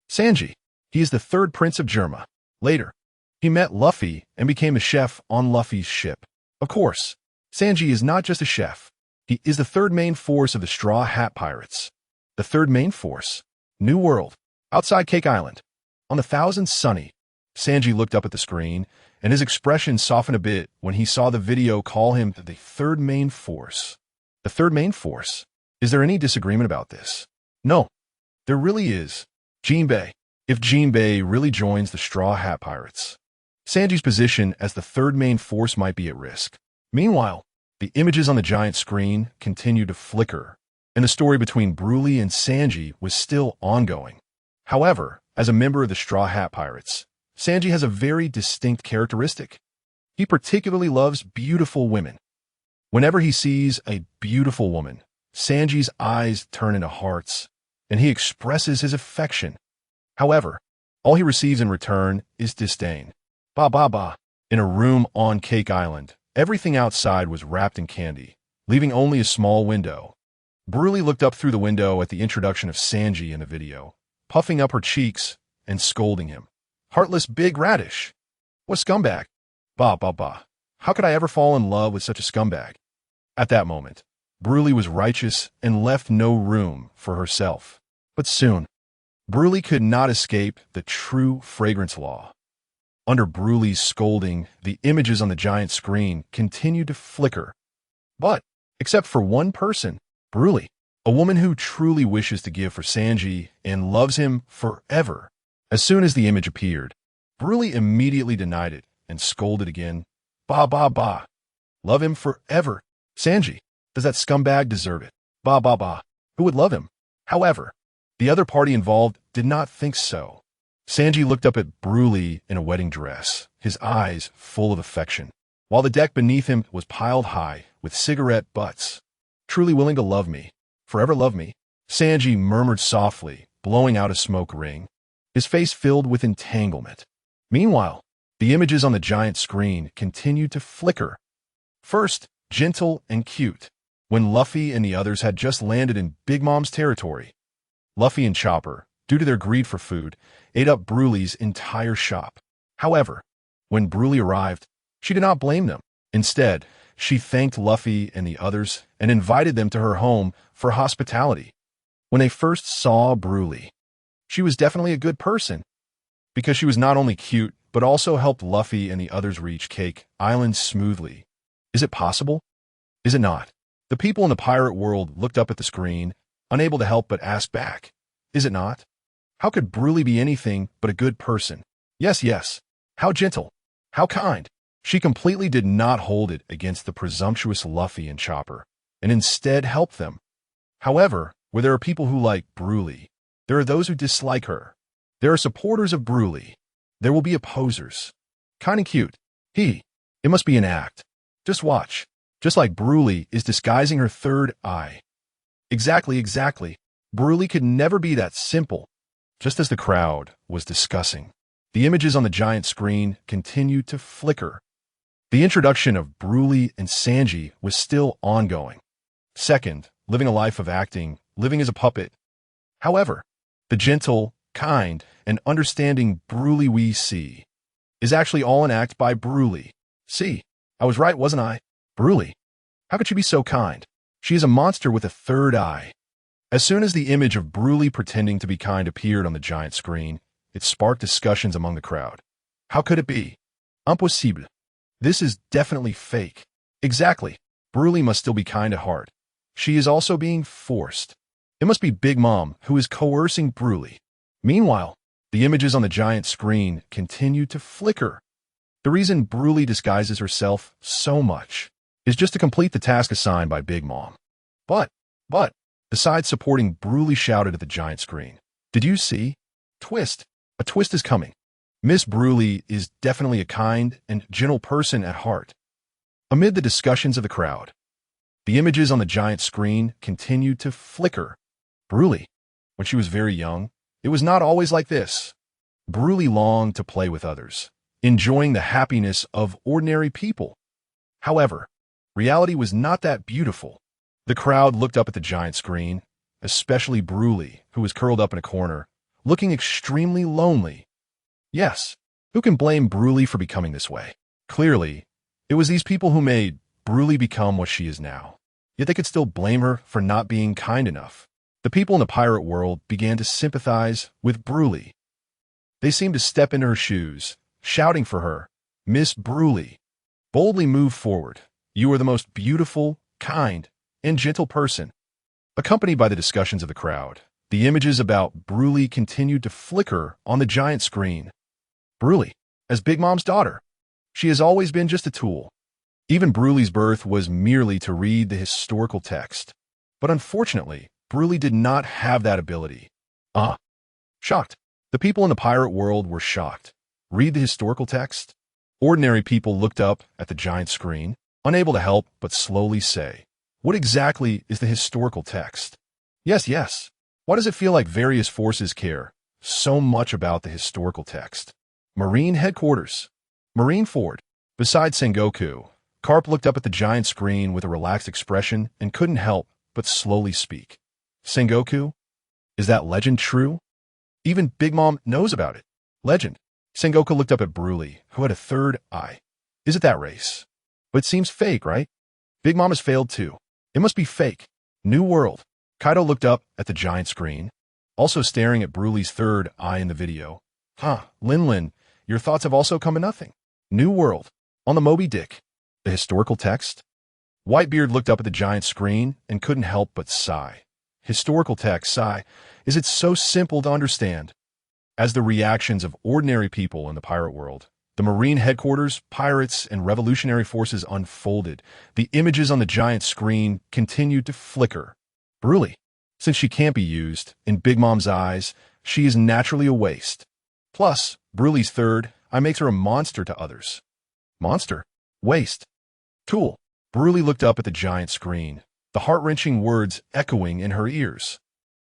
Sanji. He is the third prince of Germa. Later, he met Luffy and became a chef on Luffy's ship. Of course, Sanji is not just a chef. He is the third main force of the Straw Hat Pirates. The third main force. New world. Outside Cake Island. On the Thousand Sunny, Sanji looked up at the screen, and his expression softened a bit when he saw the video call him the third main force. The third main force? Is there any disagreement about this? No, there really is. Jinbei. If Jinbei really joins the Straw Hat Pirates, Sanji's position as the third main force might be at risk. Meanwhile, the images on the giant screen continued to flicker, and the story between Broly and Sanji was still ongoing. However, as a member of the Straw Hat Pirates, Sanji has a very distinct characteristic. He particularly loves beautiful women. Whenever he sees a beautiful woman, Sanji's eyes turn into hearts, and he expresses his affection. However, all he receives in return is disdain. Ba ba ba. In a room on Cake Island, everything outside was wrapped in candy, leaving only a small window. Bruley looked up through the window at the introduction of Sanji in the video, puffing up her cheeks and scolding him. Heartless big radish. What scumbag? Bah, bah, bah. How could I ever fall in love with such a scumbag? At that moment, Bruley was righteous and left no room for herself. But soon, Bruley could not escape the true fragrance law. Under Bruley's scolding, the images on the giant screen continued to flicker. But, except for one person, Bruley, a woman who truly wishes to give for Sanji and loves him forever. As soon as the image appeared, Bruley immediately denied it and scolded again. Bah, bah, bah. Love him forever. Sanji, does that scumbag deserve it? Bah, bah, bah. Who would love him? However, the other party involved did not think so. Sanji looked up at Bruley in a wedding dress, his eyes full of affection, while the deck beneath him was piled high with cigarette butts. Truly willing to love me, forever love me, Sanji murmured softly, blowing out a smoke ring, his face filled with entanglement. Meanwhile, the images on the giant screen continued to flicker. First, gentle and cute, when Luffy and the others had just landed in Big Mom's territory. Luffy and Chopper, due to their greed for food, ate up Bruley's entire shop. However, when Bruley arrived, she did not blame them. Instead, she thanked Luffy and the others and invited them to her home for hospitality. When they first saw Bruley, she was definitely a good person, because she was not only cute, but also helped Luffy and the others reach Cake Island smoothly. Is it possible? Is it not? The people in the pirate world looked up at the screen, unable to help but ask back. Is it not? How could Bruley be anything but a good person? Yes, yes. How gentle. How kind. She completely did not hold it against the presumptuous Luffy and Chopper, and instead helped them. However, where there are people who like Bruley, there are those who dislike her. There are supporters of Bruley. There will be opposers. Kind and cute. It must be an act. Just watch. Just like Bruley is disguising her third eye. Exactly, exactly. Bruley could never be that simple. Just as the crowd was discussing, the images on the giant screen continued to flicker. The introduction of Bruley and Sanji was still ongoing. Second, living a life of acting, living as a puppet. However, the gentle, kind, and understanding Bruley we see is actually all an act by Bruley. See, I was right, wasn't I? Bruley, how could she be so kind? She is a monster with a third eye. As soon as the image of Bruley pretending to be kind appeared on the giant screen, it sparked discussions among the crowd. How could it be? Impossible. This is definitely fake. Exactly. Bruley must still be kind at heart. She is also being forced. It must be Big Mom who is coercing Bruley. Meanwhile, the images on the giant screen continued to flicker. The reason Bruley disguises herself so much is just to complete the task assigned by Big Mom. But, besides supporting, Bruley shouted at the giant screen. Did you see? Twist. A twist is coming. Miss Bruley is definitely a kind and gentle person at heart. Amid the discussions of the crowd, the images on the giant screen continued to flicker. Bruley, when she was very young, it was not always like this. Bruley longed to play with others, enjoying the happiness of ordinary people. However, reality was not that beautiful. The crowd looked up at the giant screen, especially Bruley, who was curled up in a corner, looking extremely lonely. Yes, who can blame Bruley for becoming this way? Clearly, it was these people who made Bruley become what she is now. Yet they could still blame her for not being kind enough. The people in the pirate world began to sympathize with Bruley. They seemed to step into her shoes, shouting for her, Miss Bruley, boldly move forward. You are the most beautiful, kind, and gentle person. Accompanied by the discussions of the crowd, the images about Bruley continued to flicker on the giant screen. Bruley, as Big Mom's daughter, she has always been just a tool. Even Bruley's birth was merely to read the historical text. But unfortunately, Bruley did not have that ability. Shocked. The people in the pirate world were shocked. Read the historical text? Ordinary people looked up at the giant screen, unable to help but slowly say, what exactly is the historical text? Yes. Why does it feel like various forces care so much about the historical text? Marine Headquarters. Marine Ford. Beside Sengoku, Carp looked up at the giant screen with a relaxed expression and couldn't help but slowly speak. Sengoku? Is that legend true? Even Big Mom knows about it. Legend. Sengoku looked up at Broly, who had a third eye. Is it that race? But it seems fake, right? Big Mom has failed too. It must be fake. New world. Kaido looked up at the giant screen, also staring at Broly's third eye in the video. Lin, your thoughts have also come to nothing. New world. On the Moby Dick. The historical text? Whitebeard looked up at the giant screen and couldn't help but sigh. Historical text, sigh. Is it so simple to understand? As the reactions of ordinary people in the pirate world, the Marine headquarters, pirates, and revolutionary forces unfolded, the images on the giant screen continued to flicker. Broly, since she can't be used, in Big Mom's eyes, she is naturally a waste. Plus, Broly's third eye makes her a monster to others. Monster? Waste. Tool. Broly looked up at the giant screen, the heart-wrenching words echoing in her ears.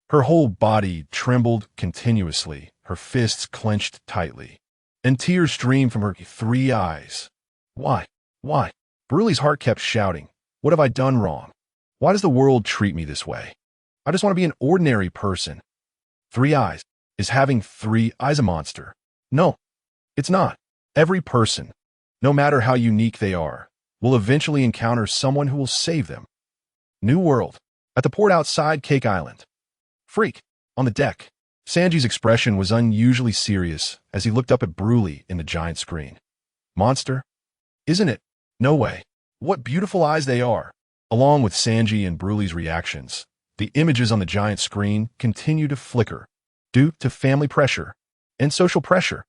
Her whole body trembled continuously, her fists clenched tightly, and tears streamed from her three eyes. Why? Why? Broly's heart kept shouting, what have I done wrong? Why does the world treat me this way? I just want to be an ordinary person. 3 eyes. Is having 3 eyes a monster? No, it's not. Every person, no matter how unique they are, will eventually encounter someone who will save them. New world. At the port outside Cake Island. Freak. On the deck. Sanji's expression was unusually serious as he looked up at Broly in the giant screen. Monster? Isn't it? No way. What beautiful eyes they are. Along with Sanji and Broly's reactions, the images on the giant screen continue to flicker due to family pressure and social pressure.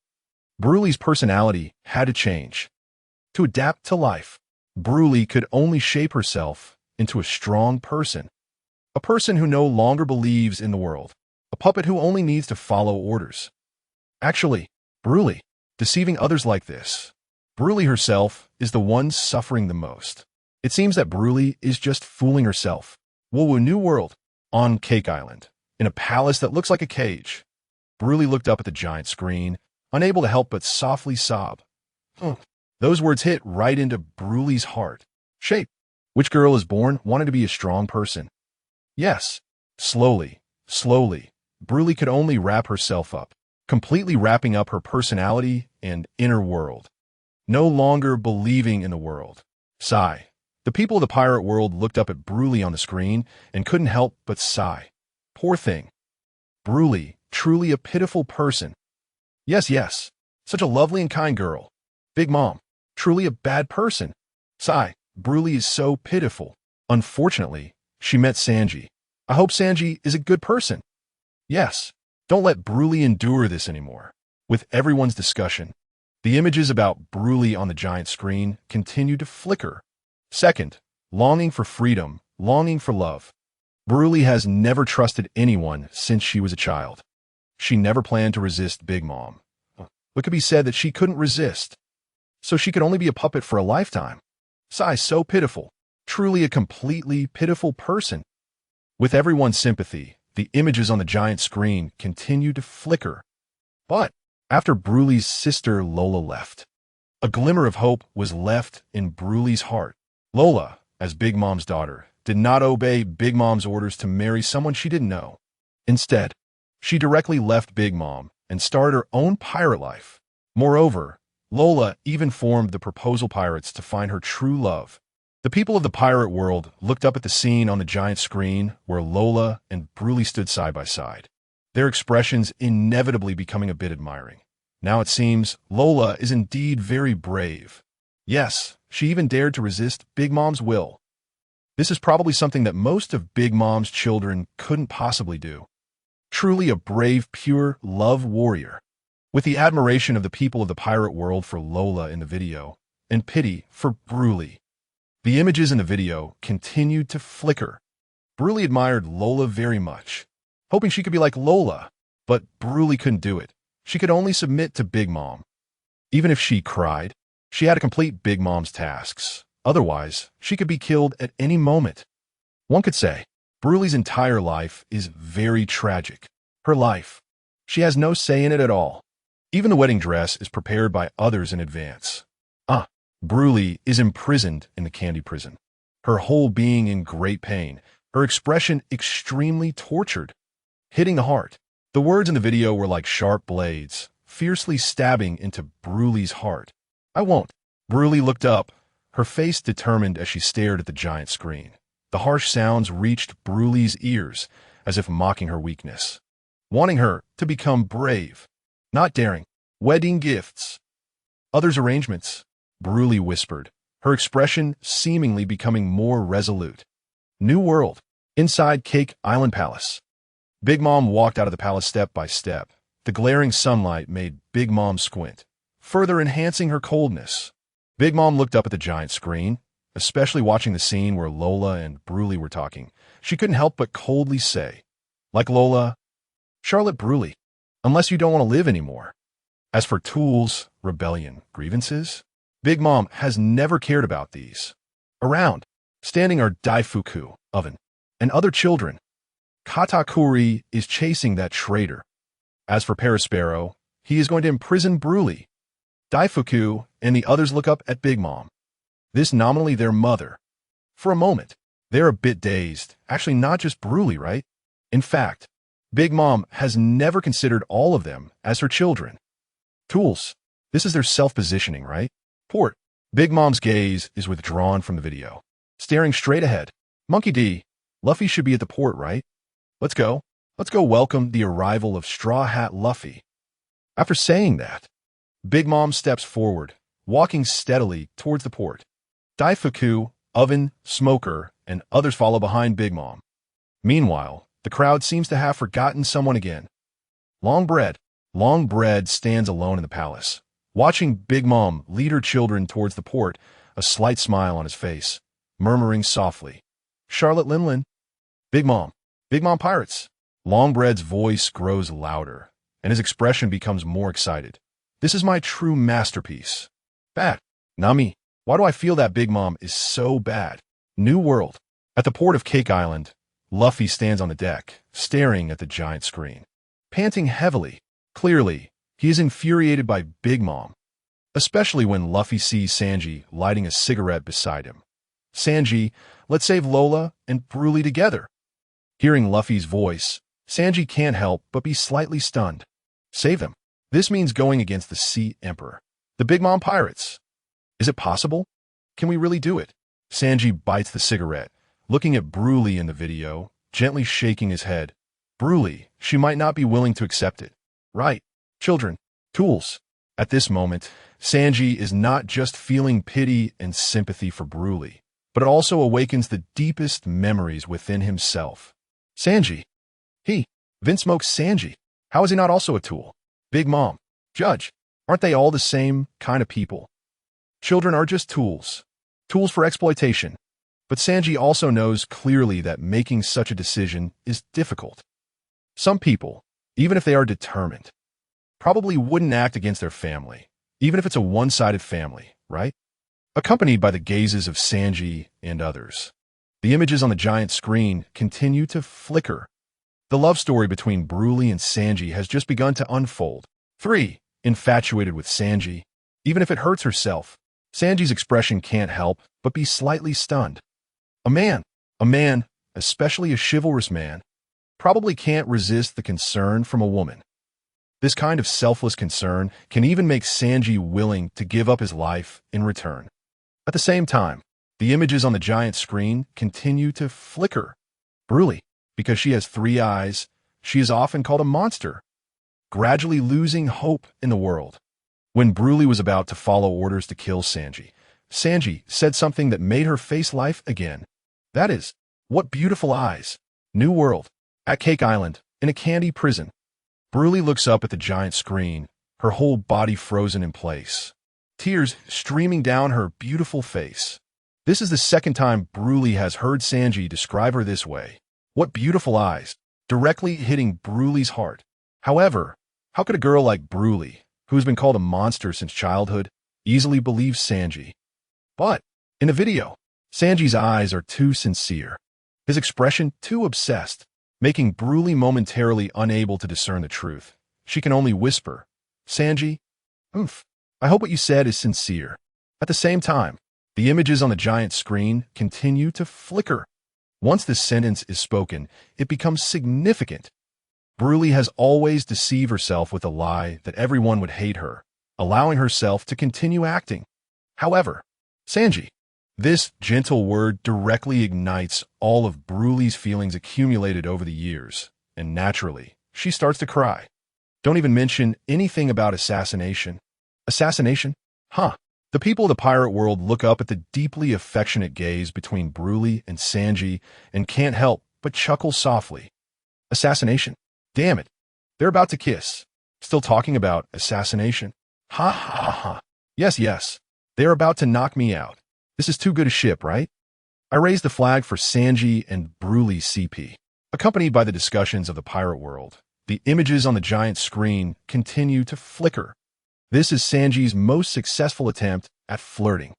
Broly's personality had to change. To adapt to life, Broly could only shape herself into a strong person. A person who no longer believes in the world. A puppet who only needs to follow orders. Actually, Broly, deceiving others like this. Broly herself is the one suffering the most. It seems that Broly is just fooling herself. Whoa, new world. On Cake Island, in a palace that looks like a cage. Broly looked up at the giant screen, unable to help but softly sob. Those words hit right into Broly's heart. Shape. Which girl is born wanting to be a strong person? Yes. Slowly, Broly could only wrap herself up, completely wrapping up her personality and inner world. No longer believing in the world. Sigh. The people of the pirate world looked up at Broly on the screen and couldn't help but sigh. Poor thing. Broly, truly a pitiful person. Yes, such a lovely and kind girl. Big Mom, truly a bad person. Sigh, Broly is so pitiful. Unfortunately, she met Sanji. I hope Sanji is a good person. Yes, don't let Broly endure this anymore. With everyone's discussion, the images about Broly on the giant screen continue to flicker. Second, longing for freedom, longing for love. Broly has never trusted anyone since she was a child. She never planned to resist Big Mom. It could be said that she couldn't resist, so she could only be a puppet for a lifetime. Sigh, so pitiful. Truly a completely pitiful person. With everyone's sympathy, the images on the giant screen continued to flicker. But after Broly's sister Lola left, a glimmer of hope was left in Broly's heart. Lola, as Big Mom's daughter, did not obey Big Mom's orders to marry someone she didn't know. Instead, she directly left Big Mom and started her own pirate life. Moreover, Lola even formed the Proposal Pirates to find her true love. The people of the pirate world looked up at the scene on the giant screen where Lola and Broly stood side by side, their expressions inevitably becoming a bit admiring. Now it seems Lola is indeed very brave. Yes, she even dared to resist Big Mom's will. This is probably something that most of Big Mom's children couldn't possibly do. Truly a brave, pure love warrior. With the admiration of the people of the pirate world for Lola in the video, and pity for Broly, the images in the video continued to flicker. Broly admired Lola very much, hoping she could be like Lola, but Broly couldn't do it. She could only submit to Big Mom. Even if she cried, she had to complete Big Mom's tasks. Otherwise, she could be killed at any moment. One could say, Broly's entire life is very tragic. Her life. She has no say in it at all. Even the wedding dress is prepared by others in advance. Broly is imprisoned in the candy prison, her whole being in great pain, her expression extremely tortured, hitting the heart. The words in the video were like sharp blades, fiercely stabbing into Broly's heart. "I won't." Broly looked up, her face determined as she stared at the giant screen. The harsh sounds reached Broly's ears, as if mocking her weakness, wanting her to become brave, not daring. "Wedding gifts. Others' arrangements," Broly whispered, her expression seemingly becoming more resolute. New world. Inside Cake Island Palace. Big Mom walked out of the palace step by step. The glaring sunlight made Big Mom squint, further enhancing her coldness. Big Mom looked up at the giant screen, especially watching the scene where Lola and Broly were talking. She couldn't help but coldly say, like Lola, "Charlotte Broly, unless you don't want to live anymore." As for tools, rebellion, grievances, Big Mom has never cared about these. Around, standing are Daifuku, Oven, and other children. Katakuri is chasing that traitor. As for Parasparrow, he is going to imprison Broly. Daifuku and the others look up at Big Mom. This nominally their mother. For a moment, they're a bit dazed. Actually, not just Broly, right? In fact, Big Mom has never considered all of them as her children. Tools. This is their self-positioning, right? Port. Big Mom's gaze is withdrawn from the video, staring straight ahead. Monkey D, Luffy should be at the port, right? Let's go. Let's go welcome the arrival of Straw Hat Luffy. After saying that, Big Mom steps forward, walking steadily towards the port. Daifuku, Oven, Smoker, and others follow behind Big Mom. Meanwhile, the crowd seems to have forgotten someone again. Long Bread stands alone in the palace, watching Big Mom lead her children towards the port, a slight smile on his face, murmuring softly, "Charlotte Linlin, Big Mom Pirates." Longbread's voice grows louder, and his expression becomes more excited. "This is my true masterpiece." Bad. Nami, why do I feel that Big Mom is so bad? New world. At the port of Cake Island, Luffy stands on the deck, staring at the giant screen, panting heavily. Clearly, he is infuriated by Big Mom, especially when Luffy sees Sanji lighting a cigarette beside him. "Sanji, let's save Lola and Broly together." Hearing Luffy's voice, Sanji can't help but be slightly stunned. Save them. This means going against the Sea Emperor, the Big Mom Pirates. Is it possible? Can we really do it? Sanji bites the cigarette, looking at Broly in the video, gently shaking his head. Broly, she might not be willing to accept it. Right. Children. Tools. At this moment, Sanji is not just feeling pity and sympathy for Broly, but it also awakens the deepest memories within himself. Sanji. Vinsmoke Sanji. How is he not also a tool? Big Mom. Judge. Aren't they all the same kind of people? Children are just tools. Tools for exploitation. But Sanji also knows clearly that making such a decision is difficult. Some people, even if they are determined, probably wouldn't act against their family, even if it's a one-sided family, right? Accompanied by the gazes of Sanji and others, the images on the giant screen continue to flicker. The love story between Broly and Sanji has just begun to unfold. 3. Infatuated with Sanji. Even if it hurts herself, Sanji's expression can't help but be slightly stunned. A man, especially a chivalrous man, probably can't resist the concern from a woman. This kind of selfless concern can even make Sanji willing to give up his life in return. At the same time, the images on the giant screen continue to flicker. Broly, because she has 3 eyes, she is often called a monster, gradually losing hope in the world. When Broly was about to follow orders to kill Sanji, Sanji said something that made her face life again. That is, "What beautiful eyes." New world. At Cake Island, in a candy prison. Broly looks up at the giant screen, her whole body frozen in place, tears streaming down her beautiful face. This is the second time Broly has heard Sanji describe her this way. What beautiful eyes, directly hitting Broly's heart. However, how could a girl like Broly, who has been called a monster since childhood, easily believe Sanji? But, in the video, Sanji's eyes are too sincere, his expression too obsessed, making Broly momentarily unable to discern the truth. She can only whisper, "Sanji, I hope what you said is sincere." At the same time, the images on the giant screen continue to flicker. Once this sentence is spoken, it becomes significant. Bruley has always deceived herself with a lie that everyone would hate her, allowing herself to continue acting. However, Sanji. This gentle word directly ignites all of Bruley's feelings accumulated over the years, and naturally, she starts to cry. Don't even mention anything about assassination. Assassination? Huh. The people of the pirate world look up at the deeply affectionate gaze between Bruley and Sanji and can't help but chuckle softly. Assassination? Damn it. They're about to kiss. Still talking about assassination? Ha ha ha ha. Yes. They're about to knock me out. This is too good a ship, right? I raised the flag for Sanji and Bruley's CP. Accompanied by the discussions of the pirate world, the images on the giant screen continue to flicker. This is Sanji's most successful attempt at flirting.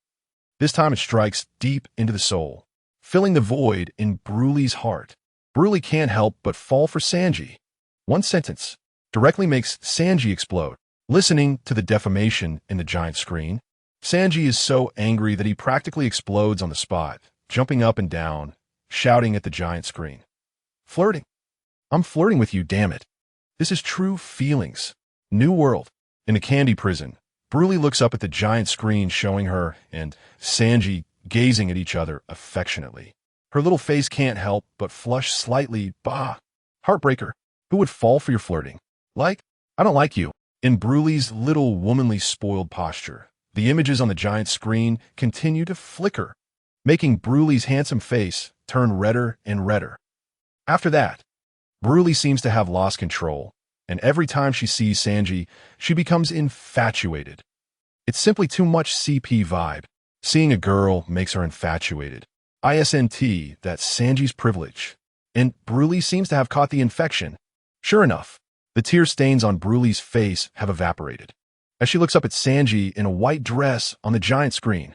This time it strikes deep into the soul, filling the void in Bruley's heart. Bruley can't help but fall for Sanji. One sentence directly makes Sanji explode. Listening to the defamation in the giant screen, Sanji is so angry that he practically explodes on the spot, jumping up and down, shouting at the giant screen. Flirting. I'm flirting with you, damn it. This is true feelings. New world. In the candy prison, Bruley looks up at the giant screen showing her and Sanji gazing at each other affectionately. Her little face can't help but flush slightly. Bah. Heartbreaker. Who would fall for your flirting? Like? I don't like you. In Bruley's little womanly spoiled posture, the images on the giant screen continue to flicker, making Bruley's handsome face turn redder and redder. After that, Bruley seems to have lost control, and every time she sees Sanji, she becomes infatuated. It's simply too much CP vibe. Seeing a girl makes her infatuated. ISNT, that's Sanji's privilege. And Bruley seems to have caught the infection. Sure enough, the tear stains on Bruley's face have evaporated as she looks up at Sanji in a white dress on the giant screen.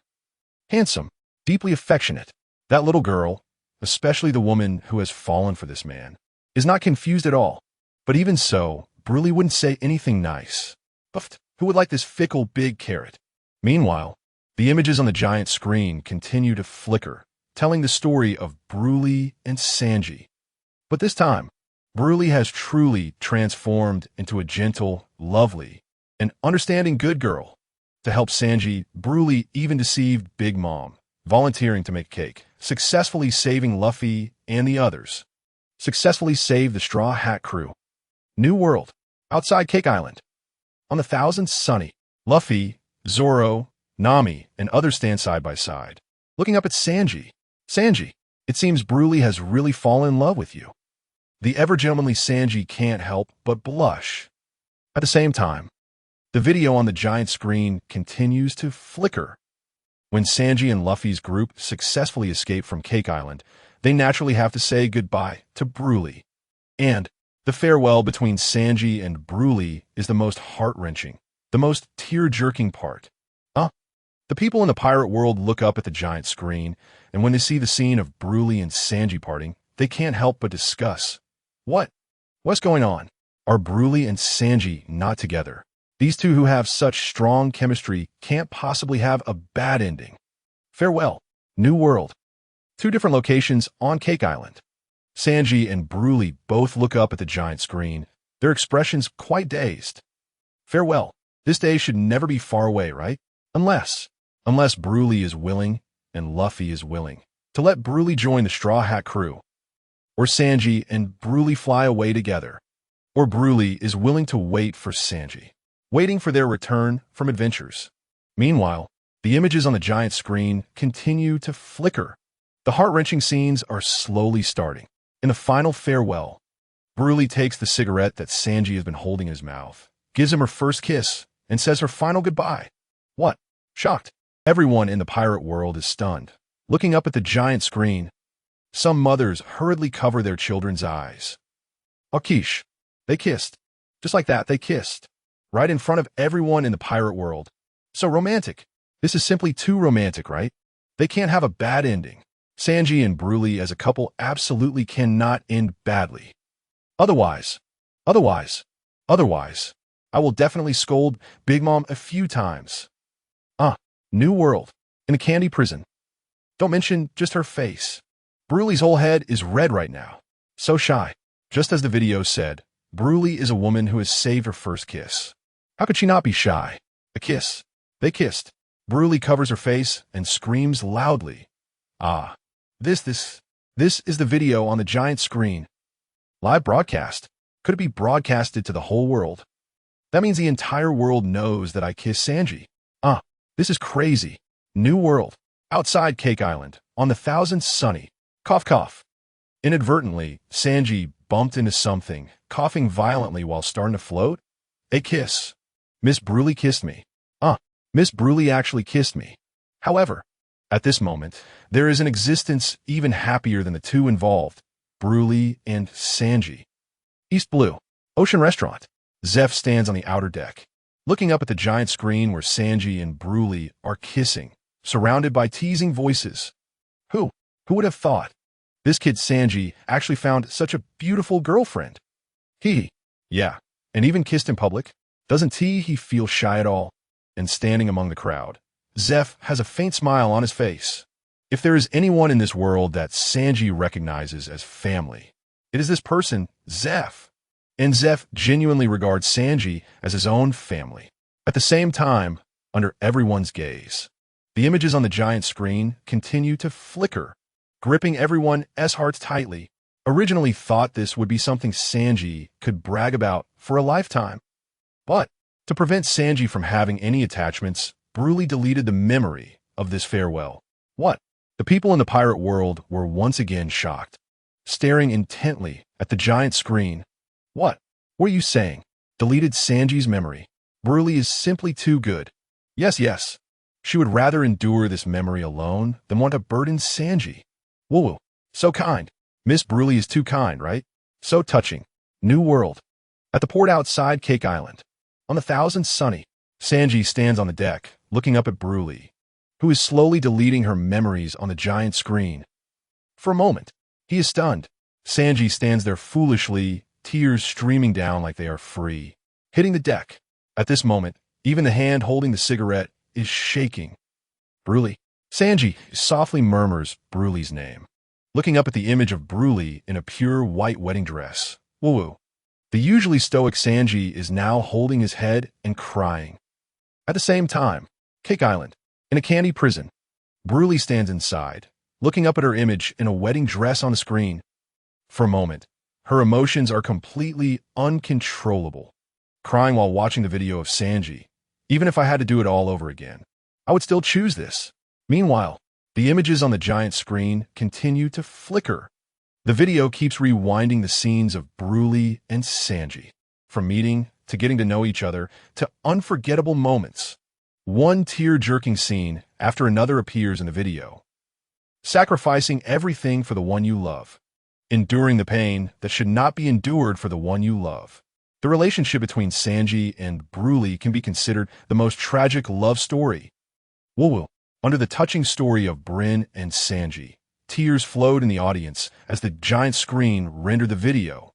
Handsome, deeply affectionate. That little girl, especially the woman who has fallen for this man, is not confused at all. But even so, Bruley wouldn't say anything nice. Buffed, who would like this fickle big carrot? Meanwhile, the images on the giant screen continue to flicker, telling the story of Bruley and Sanji. But this time, Bruley has truly transformed into a gentle, lovely, and understanding good girl. To help Sanji, Bruley even deceived Big Mom, volunteering to make cake, successfully saving Luffy and the others. Successfully saved the Straw Hat crew. New world, outside Cake Island. On the Thousand Sunny, Luffy, Zoro, Nami, and others stand side by side, looking up at Sanji. Sanji, it seems Bruley has really fallen in love with you. The ever-gentlemanly Sanji can't help but blush. At the same time, the video on the giant screen continues to flicker. When Sanji and Luffy's group successfully escape from Cake Island, they naturally have to say goodbye to Bruley. And the farewell between Sanji and Bruley is the most heart-wrenching, the most tear-jerking part. The people in the pirate world look up at the giant screen, and when they see the scene of Bruley and Sanji parting, they can't help but discuss. What's going on? Are Bruley and Sanji not together? These two who have such strong chemistry can't possibly have a bad ending. Farewell, New World. Two different locations on Cake Island. Sanji and Bruley both look up at the giant screen, their expressions quite dazed. Farewell. This day should never be far away, right? Unless Bruley is willing and Luffy is willing to let Bruley join the Straw Hat crew. Or Sanji and Bruley fly away together. Or Bruley is willing to wait for Sanji, waiting for their return from adventures. Meanwhile, the images on the giant screen continue to flicker. The heart-wrenching scenes are slowly starting. In the final farewell, Bruley takes the cigarette that Sanji has been holding in his mouth, gives him her first kiss, and says her final goodbye. What? Shocked. Everyone in the pirate world is stunned, looking up at the giant screen. Some mothers hurriedly cover their children's eyes. Awakens. They kissed. Just like that, they kissed. Right in front of everyone in the pirate world. So romantic. This is simply too romantic, right? They can't have a bad ending. Sanji and Bruley as a couple absolutely cannot end badly. Otherwise, I will definitely scold Big Mom a few times. New World, in a candy prison. Don't mention just her face. Brulee's whole head is red right now. So shy. Just as the video said, Brulee is a woman who has saved her first kiss. How could she not be shy? A kiss. They kissed. Brulee covers her face and screams loudly. Ah. This is the video on the giant screen. Live broadcast. Could it be broadcasted to the whole world? That means the entire world knows that I kiss Sanji. This is crazy. New world. Outside Cake Island. On the 1000th sunny. Cough cough. Inadvertently, Sanji bumped into something, coughing violently while starting to float. A kiss. Miss Brulee kissed me. Miss Brulee actually kissed me. However, at this moment, there is an existence even happier than the two involved, Brulee and Sanji. East Blue. Ocean Restaurant. Zeph stands on the outer deck, looking up at the giant screen where Sanji and Brulee are kissing, surrounded by teasing voices. Who would have thought? This kid Sanji actually found such a beautiful girlfriend. Yeah, and even kissed in public. Doesn't he feel shy at all? And standing among the crowd, Zeph has a faint smile on his face. If there is anyone in this world that Sanji recognizes as family, it is this person, Zeph. And Zeph genuinely regards Sanji as his own family. At the same time, under everyone's gaze, the images on the giant screen continue to flicker, gripping everyone's hearts tightly. Originally thought this would be something Sanji could brag about for a lifetime. But to prevent Sanji from having any attachments, Brulee deleted the memory of this farewell. What? The people in the pirate world were once again shocked, staring intently at the giant screen. What were you saying? Deleted Sanji's memory. Brulee is simply too good. Yes. She would rather endure this memory alone than want to burden Sanji. Woo. So kind. Miss Brulee is too kind, right? So touching. New world. At the port outside Cake Island. On the 1000th sunny, Sanji stands on the deck, looking up at Brulee, who is slowly deleting her memories on the giant screen. For a moment, he is stunned. Sanji stands there foolishly, tears streaming down like they are free, hitting the deck. At this moment, even the hand holding the cigarette is shaking. Brulee. Sanji softly murmurs Brulee's name, looking up at the image of Brulee in a pure white wedding dress. Woo. The usually stoic Sanji is now holding his head and crying. At the same time, Cake Island, in a candy prison, Brulee stands inside, looking up at her image in a wedding dress on the screen. For a moment, her emotions are completely uncontrollable. Crying while watching the video of Sanji. Even if I had to do it all over again, I would still choose this. Meanwhile, the images on the giant screen continue to flicker. The video keeps rewinding the scenes of Brulee and Sanji, from meeting to getting to know each other to unforgettable moments. One tear-jerking scene after another appears in the video. Sacrificing everything for the one you love. Enduring the pain that should not be endured for the one you love. The relationship between Sanji and Brulee can be considered the most tragic love story. Woo. Under the touching story of Bryn and Sanji, tears flowed in the audience as the giant screen rendered the video.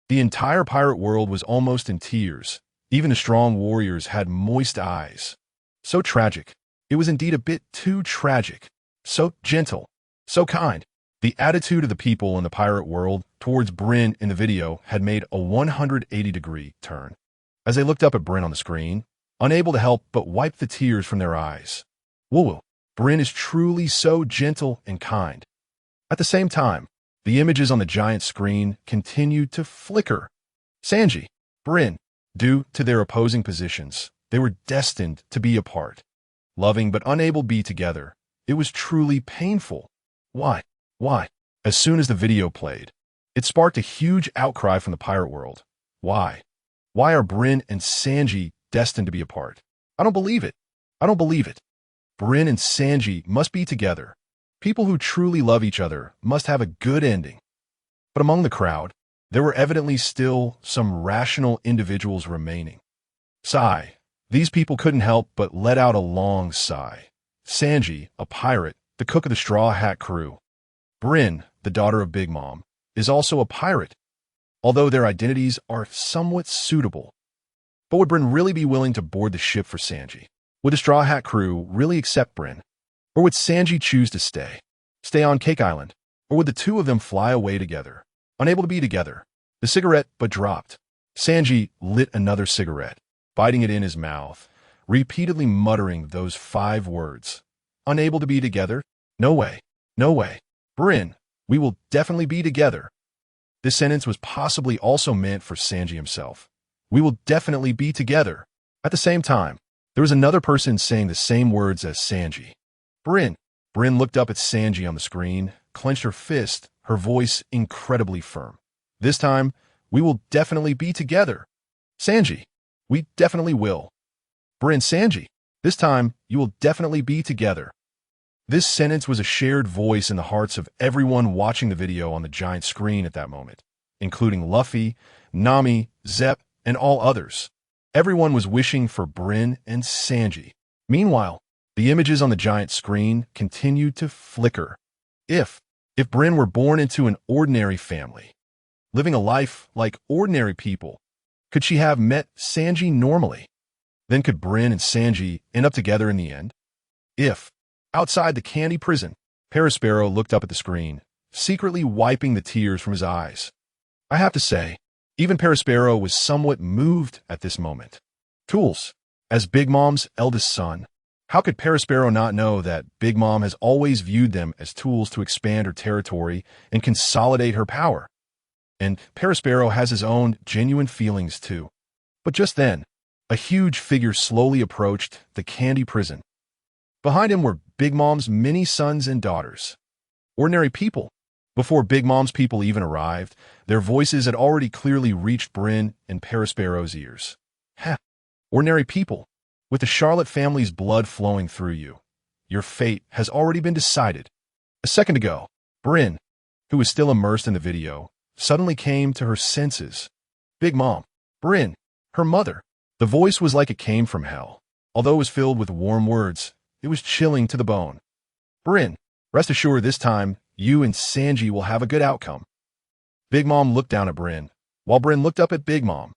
The entire pirate world was almost in tears. Even the strong warriors had moist eyes. So tragic. It was indeed a bit too tragic. So gentle. So kind. The attitude of the people in the pirate world towards Bryn in the video had made a 180-degree turn. As they looked up at Bryn on the screen, unable to help but wipe the tears from their eyes. Woo. Bryn is truly so gentle and kind. At the same time, the images on the giant screen continued to flicker. Sanji, Bryn, due to their opposing positions, they were destined to be apart. Loving but unable to be together, it was truly painful. Why? As soon as the video played, it sparked a huge outcry from the pirate world. Why? Why are Bryn and Sanji destined to be apart? I don't believe it. Bryn and Sanji must be together. People who truly love each other must have a good ending. But among the crowd, there were evidently still some rational individuals remaining. Sigh. These people couldn't help but let out a long sigh. Sanji, a pirate, the cook of the Straw Hat crew. Bryn, the daughter of Big Mom, is also a pirate, although their identities are somewhat suitable. But would Bryn really be willing to board the ship for Sanji? Would the Straw Hat crew really accept Bryn? Or would Sanji choose to stay? Stay on Cake Island, Or would the two of them fly away together, unable to be together? The cigarette but dropped. Sanji lit another cigarette, biting it in his mouth, repeatedly muttering those 5 words. Unable to be together? No way. No way. Bryn, we will definitely be together. This sentence was possibly also meant for Sanji himself. We will definitely be together. At the same time, there was another person saying the same words as Sanji. Bryn. Bryn looked up at Sanji on the screen, clenched her fist, her voice incredibly firm. This time, we will definitely be together. Sanji, we definitely will. Bryn, Sanji, this time, you will definitely be together. This sentence was a shared voice in the hearts of everyone watching the video on the giant screen at that moment, including Luffy, Nami, Zepp, and all others. Everyone was wishing for Bryn and Sanji. Meanwhile, the images on the giant screen continued to flicker. If Bryn were born into an ordinary family, living a life like ordinary people, could she have met Sanji normally? Then could Bryn and Sanji end up together in the end? Outside the candy prison, Perospero looked up at the screen, secretly wiping the tears from his eyes. I have to say, even Perospero was somewhat moved at this moment. Tools. As Big Mom's eldest son, how could Perospero not know that Big Mom has always viewed them as tools to expand her territory and consolidate her power? And Perospero has his own genuine feelings too. But just then, a huge figure slowly approached the candy prison. Behind him were Big Mom's many sons and daughters. Ordinary people. Before Big Mom's people even arrived, their voices had already clearly reached Bryn and Perospero's ears. Ordinary people. With the Charlotte family's blood flowing through you, your fate has already been decided. A second ago, Bryn, who was still immersed in the video, suddenly came to her senses. Big Mom, Bryn, her mother. The voice was like it came from hell. Although it was filled with warm words, it was chilling to the bone. Bryn, rest assured this time, you and Sanji will have a good outcome. Big Mom looked down at Bryn, while Bryn looked up at Big Mom.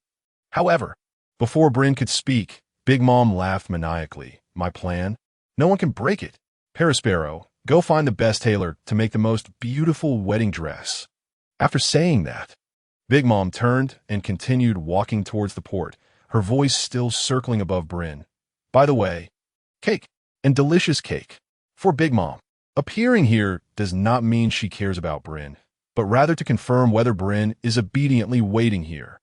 However, before Bryn could speak, Big Mom laughed maniacally. My plan? No one can break it. Perospero, go find the best tailor to make the most beautiful wedding dress. After saying that, Big Mom turned and continued walking towards the port, her voice still circling above Bryn. By the way, cake. And delicious cake. For Big Mom. Appearing here does not mean she cares about Bryn, but rather to confirm whether Bryn is obediently waiting here.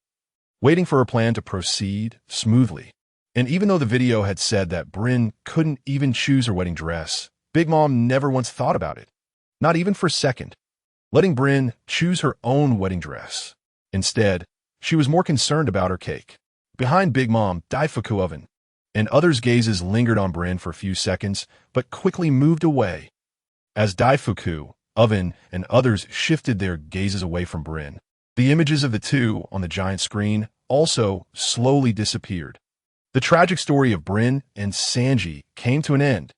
Waiting for her plan to proceed smoothly. And even though the video had said that Bryn couldn't even choose her wedding dress, Big Mom never once thought about it. Not even for a second. Letting Bryn choose her own wedding dress. Instead, she was more concerned about her cake. Behind Big Mom, Daifuku Oven, and others' gazes lingered on Bryn for a few seconds, but quickly moved away. As Daifuku, Oven, and others shifted their gazes away from Bryn, the images of the two on the giant screen also slowly disappeared. The tragic story of Bryn and Sanji came to an end,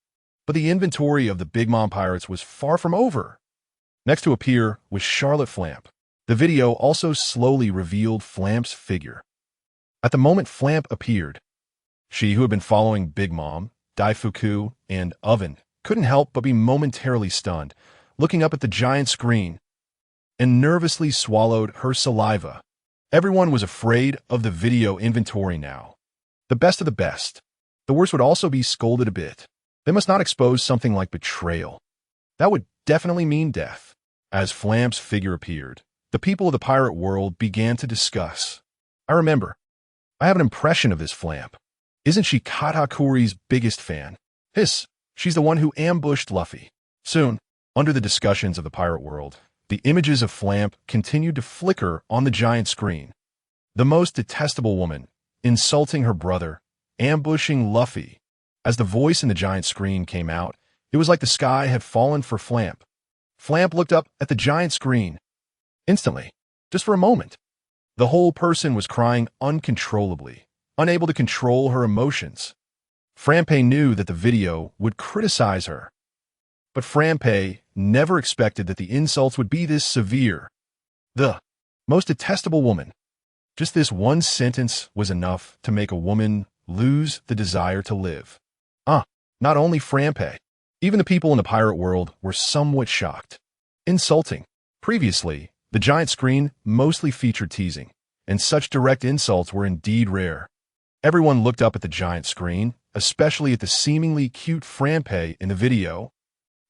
but the inventory of the Big Mom pirates was far from over. Next to appear was Charlotte Flamp. The video also slowly revealed Flamp's figure. At the moment Flamp appeared, she who had been following Big Mom, Daifuku, and Oven couldn't help but be momentarily stunned, looking up at the giant screen, and nervously swallowed her saliva. Everyone was afraid of the video inventory now. The best of the best. The worst would also be scolded a bit. They must not expose something like betrayal. That would definitely mean death. As Flamp's figure appeared, the people of the pirate world began to discuss. I remember. I have an impression of this Flamp. Isn't she Katakuri's biggest fan? She's the one who ambushed Luffy. Soon, under the discussions of the pirate world, the images of Flamp continued to flicker on the giant screen. The most detestable woman, insulting her brother, ambushing Luffy. As the voice in the giant screen came out, it was like the sky had fallen for Flamp. Flamp looked up at the giant screen. Instantly, just for a moment, the whole person was crying uncontrollably, unable to control her emotions. Frampe knew that the video would criticize her. But Frampe never expected that the insults would be this severe. The most detestable woman. Just this one sentence was enough to make a woman lose the desire to live. Not only Frampe. Even the people in the pirate world were somewhat shocked. Insulting. Previously, the giant screen mostly featured teasing, and such direct insults were indeed rare. Everyone looked up at the giant screen, especially at the seemingly cute Franpei in the video.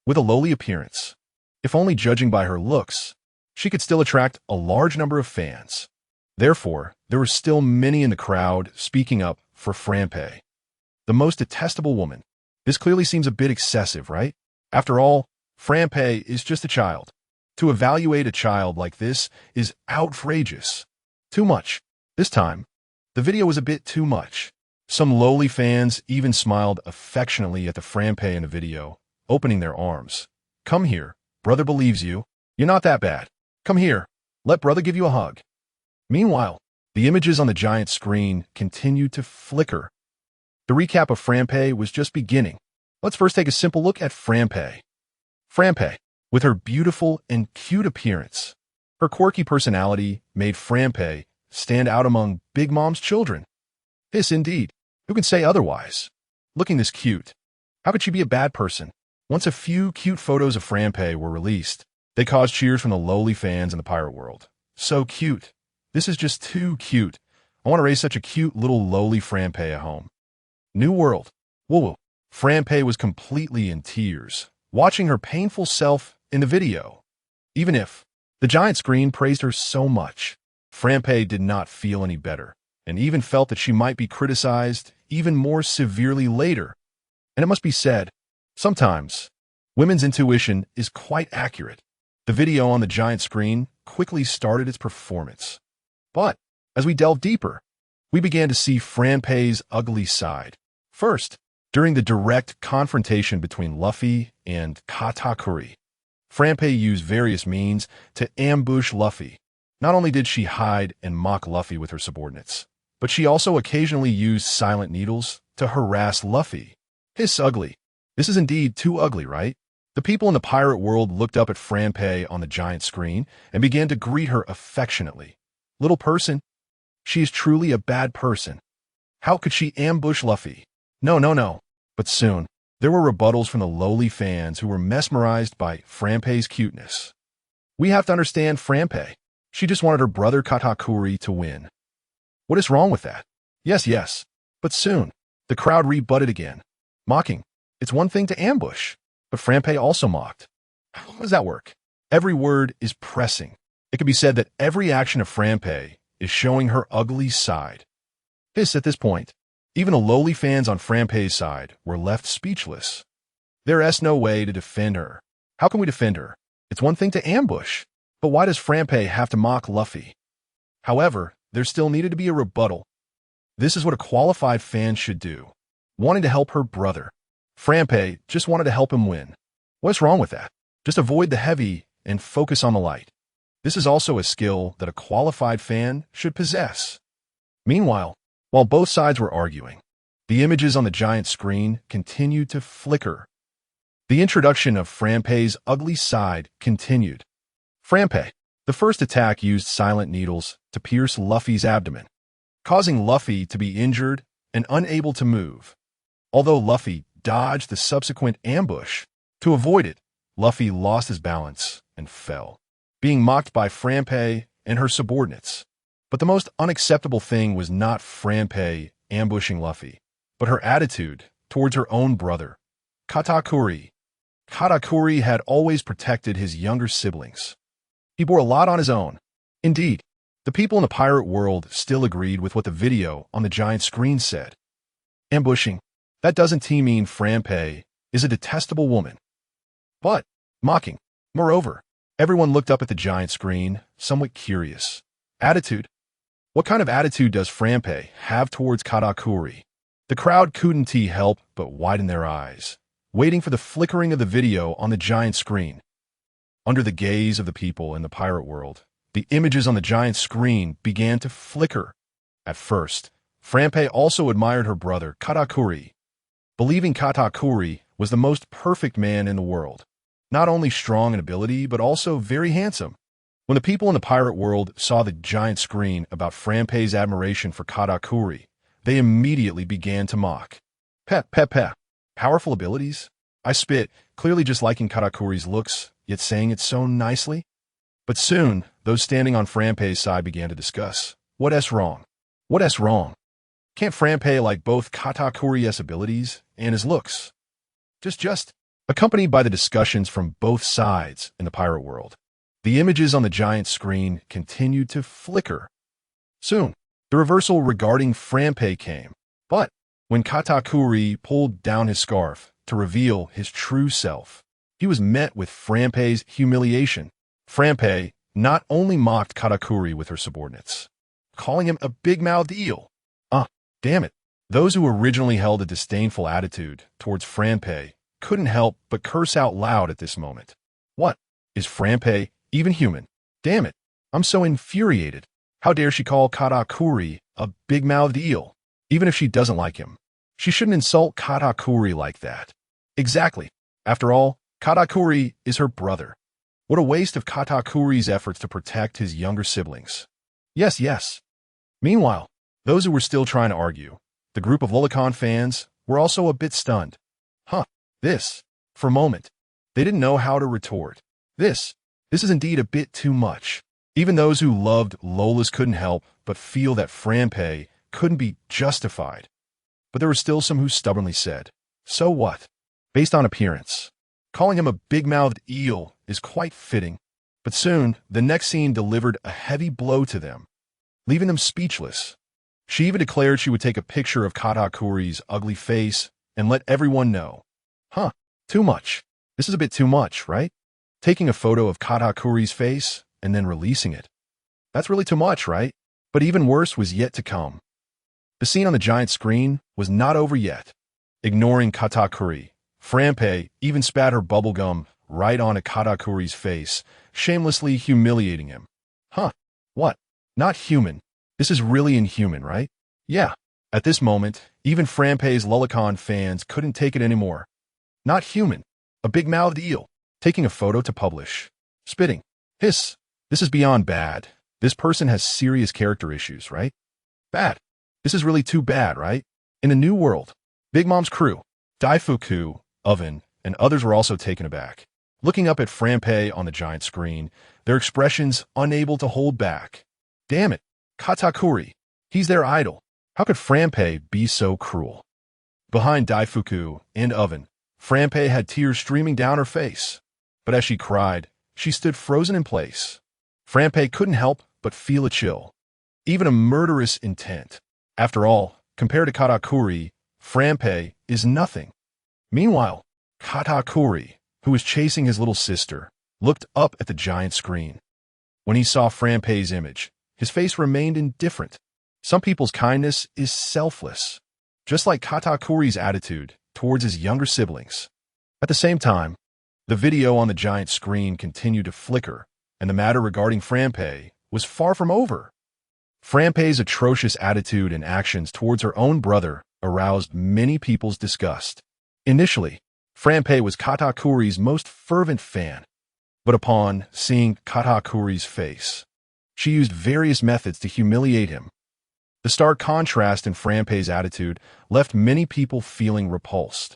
With a lowly appearance, if only judging by her looks, she could still attract a large number of fans. Therefore, there were still many in the crowd speaking up for Franpei. The most detestable woman. This clearly seems a bit excessive, right? After all, Franpei is just a child. To evaluate a child like this is outrageous. Too much. This time, the video was a bit too much. Some lowly fans even smiled affectionately at the Franpei in the video, opening their arms. Come here, brother believes you. You're not that bad. Come here, let brother give you a hug. Meanwhile, the images on the giant screen continued to flicker. The recap of Franpei was just beginning. Let's first take a simple look at Franpei. Franpei, with her beautiful and cute appearance, her quirky personality made Franpei stand out among Big Mom's children. This indeed. Who can say otherwise? Looking this cute, how could she be a bad person? Once a few cute photos of Franpei were released, they caused cheers from the lowly fans in the pirate world. So cute. This is just too cute. I want to raise such a cute little lowly Franpei at home. New world. Woo-woo. Franpei was completely in tears, watching her painful self in the video. Even if the giant screen praised her so much, Franpei did not feel any better, and even felt that she might be criticized even more severely later. And it must be said, sometimes, women's intuition is quite accurate. The video on the giant screen quickly started its performance. But, as we delved deeper, we began to see Franpei's ugly side. First, during the direct confrontation between Luffy and Katakuri, Franpei used various means to ambush Luffy. Not only did she hide and mock Luffy with her subordinates, but she also occasionally used silent needles to harass Luffy. This ugly. This is indeed too ugly, right? The people in the pirate world looked up at Franpei on the giant screen and began to greet her affectionately. Little person, she is truly a bad person. How could she ambush Luffy? No. But soon, there were rebuttals from the lowly fans who were mesmerized by Franpei's cuteness. We have to understand Franpei. She just wanted her brother Katakuri to win. What is wrong with that? Yes. But soon, the crowd rebutted again, mocking. It's one thing to ambush, but Franpei also mocked. How does that work? Every word is pressing. It could be said that every action of Franpei is showing her ugly side. At this point, even the lowly fans on Franpei's side were left speechless. There is no way to defend her. How can we defend her? It's one thing to ambush, but why does Franpei have to mock Luffy? However, there still needed to be a rebuttal. This is what a qualified fan should do, wanting to help her brother. Franpei just wanted to help him win. What's wrong with that? Just avoid the heavy and focus on the light. This is also a skill that a qualified fan should possess. Meanwhile, while both sides were arguing, the images on the giant screen continued to flicker. The introduction of Franpei's ugly side continued. Franpei, the first attack used silent needles to pierce Luffy's abdomen, causing Luffy to be injured and unable to move. Although Luffy dodged the subsequent ambush, to avoid it, Luffy lost his balance and fell, being mocked by Franpei and her subordinates. But the most unacceptable thing was not Franpei ambushing Luffy, but her attitude towards her own brother, Katakuri. Katakuri had always protected his younger siblings. He bore a lot on his own. Indeed, the people in the pirate world still agreed with what the video on the giant screen said. Ambushing, that doesn't mean Franpei is a detestable woman. But, mocking. Moreover, everyone looked up at the giant screen, somewhat curious. Attitude? What kind of attitude does Franpei have towards Katakuri? The crowd couldn't help but widen their eyes, waiting for the flickering of the video on the giant screen. Under the gaze of the people in the pirate world, the images on the giant screen began to flicker. At first, Franpei also admired her brother, Katakuri, believing Katakuri was the most perfect man in the world, not only strong in ability, but also very handsome. When the people in the pirate world saw the giant screen about Franpei's admiration for Katakuri, they immediately began to mock. Powerful abilities? I spit, clearly just liking Katakuri's looks, yet saying it so nicely. But soon, those standing on Franpei's side began to discuss. What's wrong? What's wrong? Can't Franpei like both Katakuri's abilities and his looks? Just accompanied by the discussions from both sides in the pirate world. The images on the giant screen continued to flicker. Soon, the reversal regarding Franpei came. But when Katakuri pulled down his scarf to reveal his true self, he was met with Franpei's humiliation. Franpei not only mocked Katakuri with her subordinates, calling him a big-mouthed eel. Damn it. Those who originally held a disdainful attitude towards Franpei couldn't help but curse out loud at this moment. What? Is Franpei even human? Damn it. I'm so infuriated. How dare she call Katakuri a big-mouthed eel? Even if she doesn't like him, she shouldn't insult Katakuri like that. Exactly. After all, Katakuri is her brother. What a waste of Katakuri's efforts to protect his younger siblings. Yes. Meanwhile, those who were still trying to argue, the group of Lolicon fans, were also a bit stunned. For a moment, they didn't know how to retort. This is indeed a bit too much. Even those who loved Lolas couldn't help but feel that Franpei couldn't be justified. But there were still some who stubbornly said, so what? Based on appearance, calling him a big-mouthed eel is quite fitting. But soon, the next scene delivered a heavy blow to them, leaving them speechless. She even declared she would take a picture of Katakuri's ugly face and let everyone know. Too much. This is a bit too much, right? Taking a photo of Katakuri's face and then releasing it. That's really too much, right? But even worse was yet to come. The scene on the giant screen was not over yet. Ignoring Katakuri, Franpei even spat her bubblegum right onto Katakuri's face, shamelessly humiliating him. What? Not human. This is really inhuman, right? Yeah. At this moment, even Franpei's Lolicon fans couldn't take it anymore. Not human. A big-mouthed eel. Taking a photo to publish. Spitting. Hiss. This is beyond bad. This person has serious character issues, right? Bad. This is really too bad, right? In a new world, Big Mom's crew, Daifuku, Oven, and others were also taken aback. Looking up at Franpei on the giant screen, their expressions unable to hold back. Damn it. Katakuri. He's their idol. How could Franpei be so cruel? Behind Daifuku and Oven, Franpei had tears streaming down her face. But as she cried, she stood frozen in place. Franpei couldn't help but feel a chill. Even a murderous intent. After all, compared to Katakuri, Franpei is nothing. Meanwhile, Katakuri, who was chasing his little sister, looked up at the giant screen. When he saw Franpei's image, his face remained indifferent. Some people's kindness is selfless, just like Katakuri's attitude towards his younger siblings. At the same time, the video on the giant screen continued to flicker, and the matter regarding Franpei was far from over. Franpei's atrocious attitude and actions towards her own brother aroused many people's disgust. Initially, Franpei was Katakuri's most fervent fan, but upon seeing Katakuri's face, she used various methods to humiliate him. The stark contrast in Franpei's attitude left many people feeling repulsed.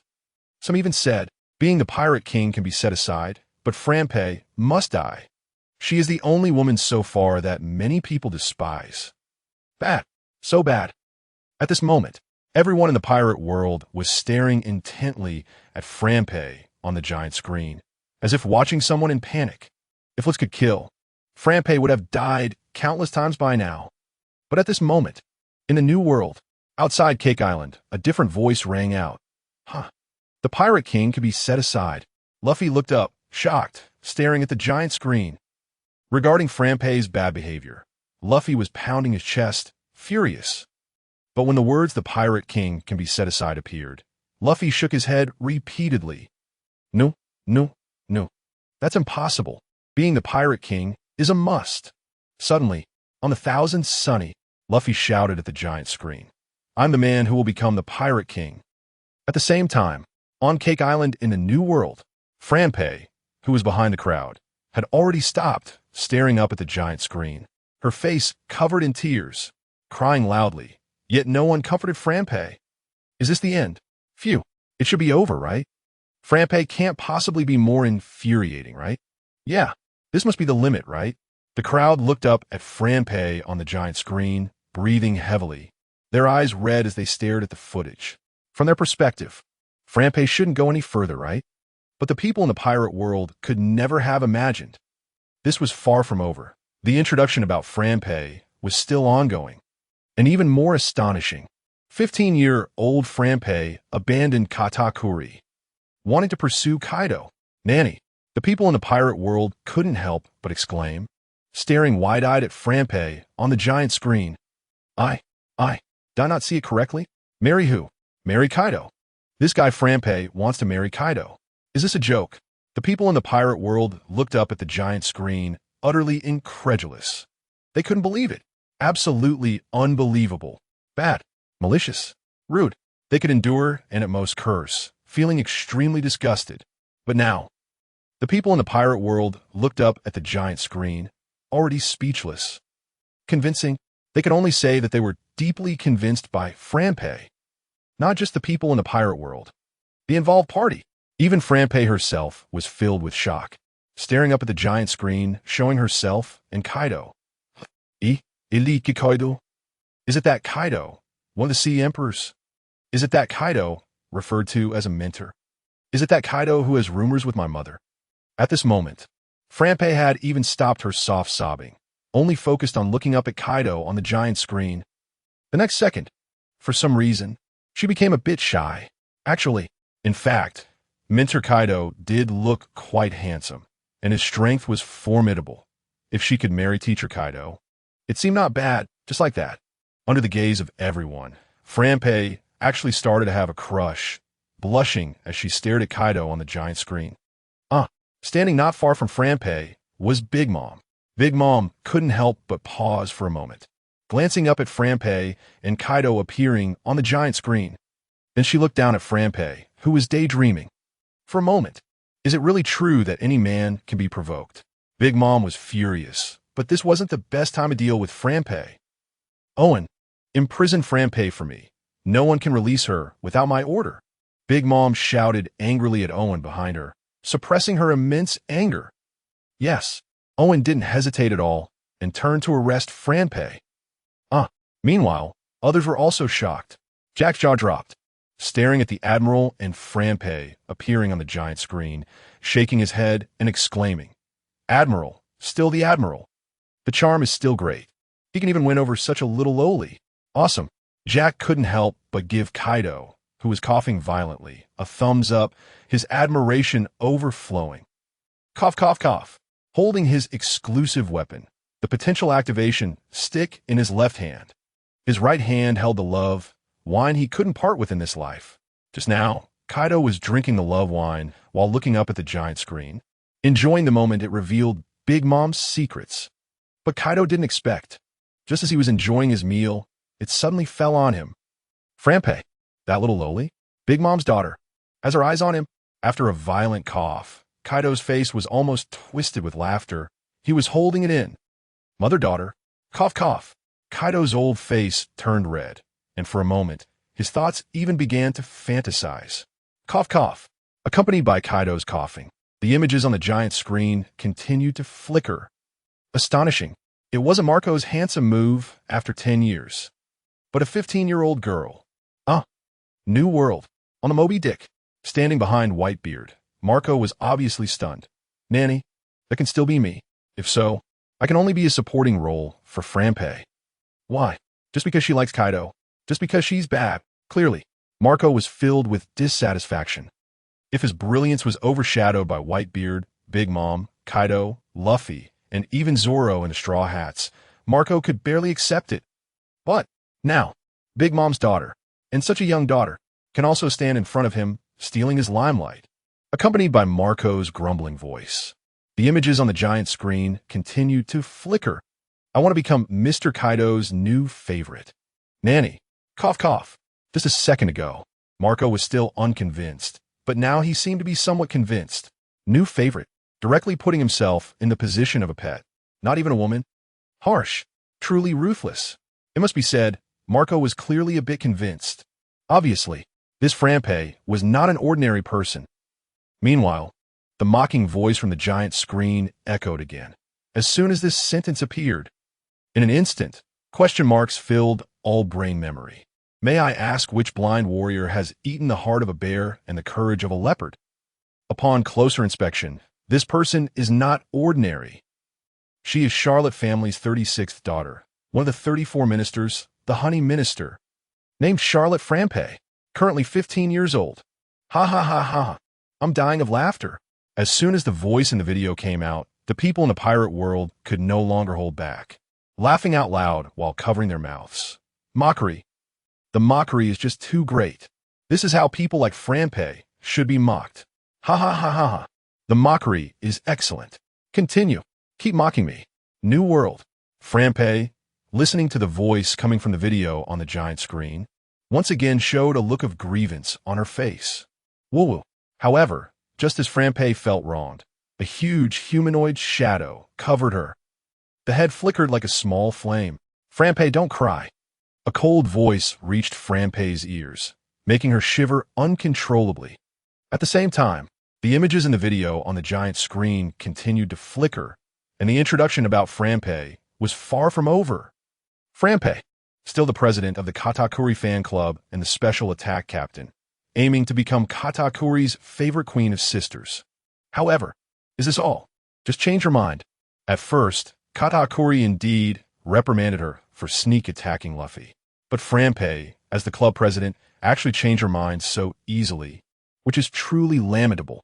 Some even said, being the Pirate King can be set aside, but Franpei must die. She is the only woman so far that many people despise. Bad. So bad. At this moment, everyone in the pirate world was staring intently at Franpei on the giant screen, as if watching someone in panic. If Let's could kill, Franpei would have died countless times by now. But at this moment, in the new world, outside Cake Island, a different voice rang out. The Pirate King could be set aside. Luffy looked up, shocked, staring at the giant screen. Regarding Franpei's bad behavior, Luffy was pounding his chest, furious. But when the words "the Pirate King can be set aside" appeared, Luffy shook his head repeatedly. No. That's impossible. Being the Pirate King is a must. Suddenly, on the Thousand Sunny, Luffy shouted at the giant screen. I'm the man who will become the Pirate King. At the same time, on Cake Island in the New World, Franpei, who was behind the crowd, had already stopped, staring up at the giant screen, her face covered in tears, crying loudly, yet no one comforted Franpei. Is this the end? Phew, it should be over, right? Franpei can't possibly be more infuriating, right? Yeah, this must be the limit, right? The crowd looked up at Franpei on the giant screen, breathing heavily, their eyes red as they stared at the footage. From their perspective, Franpei shouldn't go any further, right? But the people in the pirate world could never have imagined. This was far from over. The introduction about Franpei was still ongoing. And even more astonishing, 15-year-old Franpei abandoned Katakuri, wanting to pursue Kaido. Nanny, the people in the pirate world couldn't help but exclaim, staring wide-eyed at Franpei on the giant screen. Did I not see it correctly? Marry who? Marry Kaido. This guy Franpei wants to marry Kaido. Is this a joke? The people in the pirate world looked up at the giant screen, utterly incredulous. They couldn't believe it. Absolutely unbelievable. Bad. Malicious. Rude. They could endure and at most curse, feeling extremely disgusted. But now, the people in the pirate world looked up at the giant screen, already speechless. Convincing, they could only say that they were deeply convinced by Franpei. Not just the people in the pirate world. The involved party. Even Franpei herself was filled with shock, staring up at the giant screen, showing herself and Kaido. Kaido? Is it that Kaido, one of the Sea Emperors? Is it that Kaido, referred to as a mentor? Is it that Kaido who has rumors with my mother? At this moment, Franpei had even stopped her soft sobbing, only focused on looking up at Kaido on the giant screen. The next second, for some reason, she became a bit shy. Actually, in fact, Mentor Kaido did look quite handsome, and his strength was formidable. If she could marry Teacher Kaido, it seemed not bad, just like that. Under the gaze of everyone, Franpei actually started to have a crush, blushing as she stared at Kaido on the giant screen. Standing not far from Franpei was Big Mom. Big Mom couldn't help but pause for a moment, glancing up at Franpei and Kaido appearing on the giant screen. Then she looked down at Franpei, who was daydreaming. For a moment, is it really true that any man can be provoked? Big Mom was furious, but this wasn't the best time to deal with Franpei. Owen, imprison Franpei for me. No one can release her without my order. Big Mom shouted angrily at Owen behind her, suppressing her immense anger. Yes, Owen didn't hesitate at all and turned to arrest Franpei. Meanwhile, others were also shocked. Jack's jaw dropped, staring at the Admiral and Franpei appearing on the giant screen, shaking his head and exclaiming, Admiral, still the Admiral. The charm is still great. He can even win over such a little lowly. Awesome. Jack couldn't help but give Kaido, who was coughing violently, a thumbs up, his admiration overflowing. Cough, cough, cough. Holding his exclusive weapon, the potential activation stick in his left hand. His right hand held the love wine he couldn't part with in this life. Just now, Kaido was drinking the love wine while looking up at the giant screen, enjoying the moment it revealed Big Mom's secrets. But Kaido didn't expect. Just as he was enjoying his meal, it suddenly fell on him. Franpei, that little lowly, Big Mom's daughter, has her eyes on him. After a violent cough, Kaido's face was almost twisted with laughter. He was holding it in. Mother-daughter, cough, cough. Kaido's old face turned red, and for a moment, his thoughts even began to fantasize. Cough, cough. Accompanied by Kaido's coughing, the images on the giant screen continued to flicker. Astonishing. It wasn't Marco's handsome move after 10 years, but a 15-year-old girl. New world. On the Moby Dick, standing behind Whitebeard, Marco was obviously stunned. Nanny, that can still be me. If so, I can only be a supporting role for Franpei. Why? Just because she likes Kaido? Just because she's bad? Clearly, Marco was filled with dissatisfaction. If his brilliance was overshadowed by Whitebeard, Big Mom, Kaido, Luffy, and even Zoro in the Straw Hats, Marco could barely accept it. But now, Big Mom's daughter, and such a young daughter, can also stand in front of him, stealing his limelight. Accompanied by Marco's grumbling voice, the images on the giant screen continued to flicker. I want to become Mr. Kaido's new favorite. Nanny, cough, cough. Just a second ago, Marco was still unconvinced, but now he seemed to be somewhat convinced. New favorite, directly putting himself in the position of a pet. Not even a woman. Harsh, truly ruthless. It must be said, Marco was clearly a bit convinced. Obviously, this Franpei was not an ordinary person. Meanwhile, The mocking voice from the giant screen echoed again. As soon as this sentence appeared, in an instant, question marks filled all brain memory. May I ask which blind warrior has eaten the heart of a bear and the courage of a leopard? Upon closer inspection, this person is not ordinary. She is Charlotte family's 36th daughter, one of the 34 ministers, the honey minister, named Charlotte Frampe, currently 15 years old. Ha ha ha ha. I'm dying of laughter. As soon as the voice in the video came out, the people in the pirate world could no longer hold back, laughing out loud while covering their mouths. Mockery. The mockery is just too great. This is how people like Frampe should be mocked. Ha ha ha ha ha. The mockery is excellent. Continue. Keep mocking me. New world. Frampe, listening to the voice coming from the video on the giant screen, once again showed a look of grievance on her face. Woo-woo. However, just as Frampe felt wronged, a huge humanoid shadow covered her. The head flickered like a small flame. Frampe, don't cry. A cold voice reached Frampe's ears, making her shiver uncontrollably. At the same time, the images in the video on the giant screen continued to flicker, and the introduction about Frampe was far from over. Frampe, still the president of the Katakuri fan club and the special attack captain, aiming to become Katakuri's favorite queen of sisters. However, is this all? Just change your mind. At first, Katakuri indeed reprimanded her for sneak attacking Luffy. But Frampe, as the club president, actually changed her mind so easily, which is truly lamentable.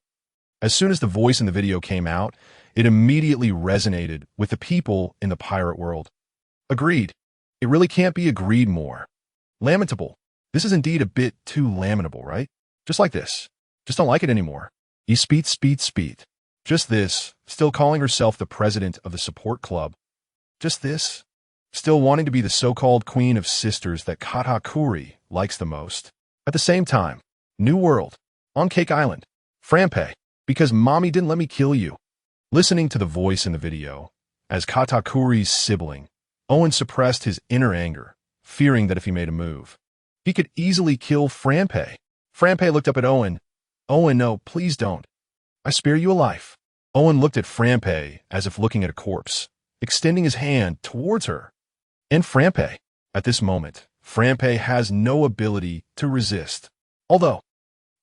As soon as the voice in the video came out, it immediately resonated with the people in the pirate world. Agreed. It really can't be agreed more. Lamentable. This is indeed a bit too lamentable, right? Just like this. Just don't like it anymore. Speed. Just this. Still calling herself the president of the support club. Just this. Still wanting to be the so-called queen of sisters that Katakuri likes the most. At the same time, new world. On Cake Island. Frampe. Because mommy didn't let me kill you. Listening to the voice in the video, as Katakuri's sibling, Owen suppressed his inner anger, fearing that if he made a move, he could easily kill Frampe. Frampe looked up at Owen. Owen, no, please don't. I spare you a life. Owen looked at Frampe as if looking at a corpse, extending his hand towards her. And Frampe. At this moment, Frampe has no ability to resist. Although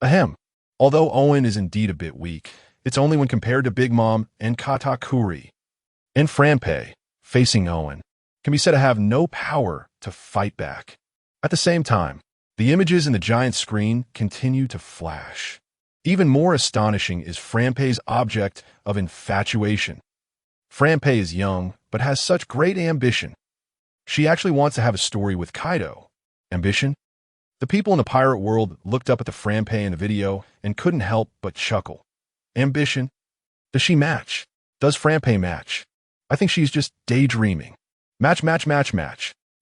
Owen is indeed a bit weak, it's only when compared to Big Mom and Katakuri. And Frampe, facing Owen, can be said to have no power to fight back. At the same time, the images in the giant screen continue to flash. Even more astonishing is Frampe's object of infatuation. Frampe is young, but has such great ambition. She actually wants to have a story with Kaido. Ambition? The people in the pirate world looked up at the Frampe in the video and couldn't help but chuckle. Ambition? Does she match? Does Frampe match? I think she's just daydreaming. Match.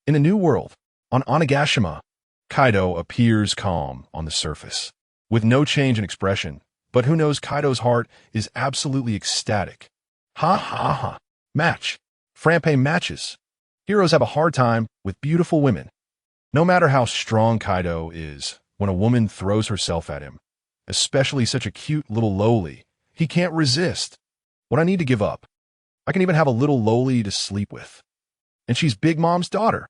In a new world, on Onigashima, Kaido appears calm on the surface, with no change in expression, but who knows, Kaido's heart is absolutely ecstatic. Ha ha ha. Match. Frampe matches. Heroes have a hard time with beautiful women. No matter how strong Kaido is, when a woman throws herself at him, especially such a cute little loli, he can't resist. What I need to give up. I can even have a little loli to sleep with. And she's Big Mom's daughter.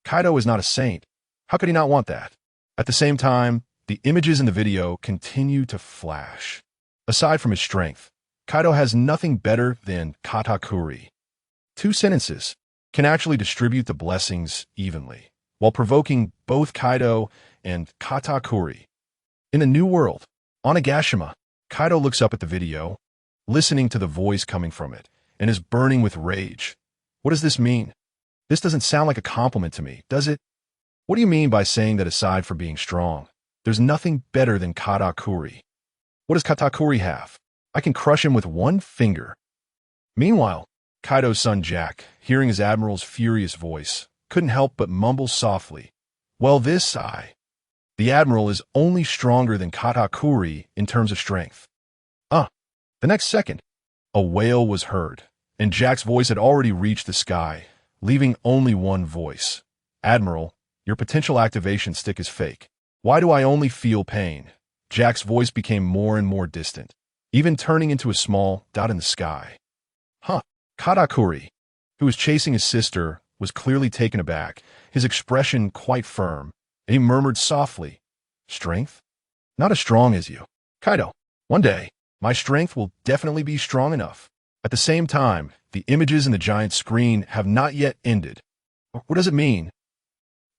Kaido is not a saint. How could he not want that? At the same time, the images in the video continue to flash. Aside from his strength, Kaido has nothing better than Katakuri. 2 sentences can actually distribute the blessings evenly, while provoking both Kaido and Katakuri. In a new world, Onigashima, Kaido looks up at the video, listening to the voice coming from it, and is burning with rage. What does this mean? This doesn't sound like a compliment to me, does it? What do you mean by saying that aside from being strong, there's nothing better than Katakuri? What does Katakuri have? I can crush him with one finger. Meanwhile, Kaido's son Jack, hearing his admiral's furious voice, couldn't help but mumble softly. Well, the admiral is only stronger than Katakuri in terms of strength. The next second, a wail was heard, and Jack's voice had already reached the sky, leaving only one voice. Admiral, your potential activation stick is fake. Why do I only feel pain? Jack's voice became more and more distant. even turning into a small dot in the sky. Huh. Katakuri, who was chasing his sister, was clearly taken aback, his expression quite firm, and he murmured softly, "Strength? Not as strong as you. Kaido, one day, my strength will definitely be strong enough." At the same time, the images in the giant screen have not yet ended. What does it mean?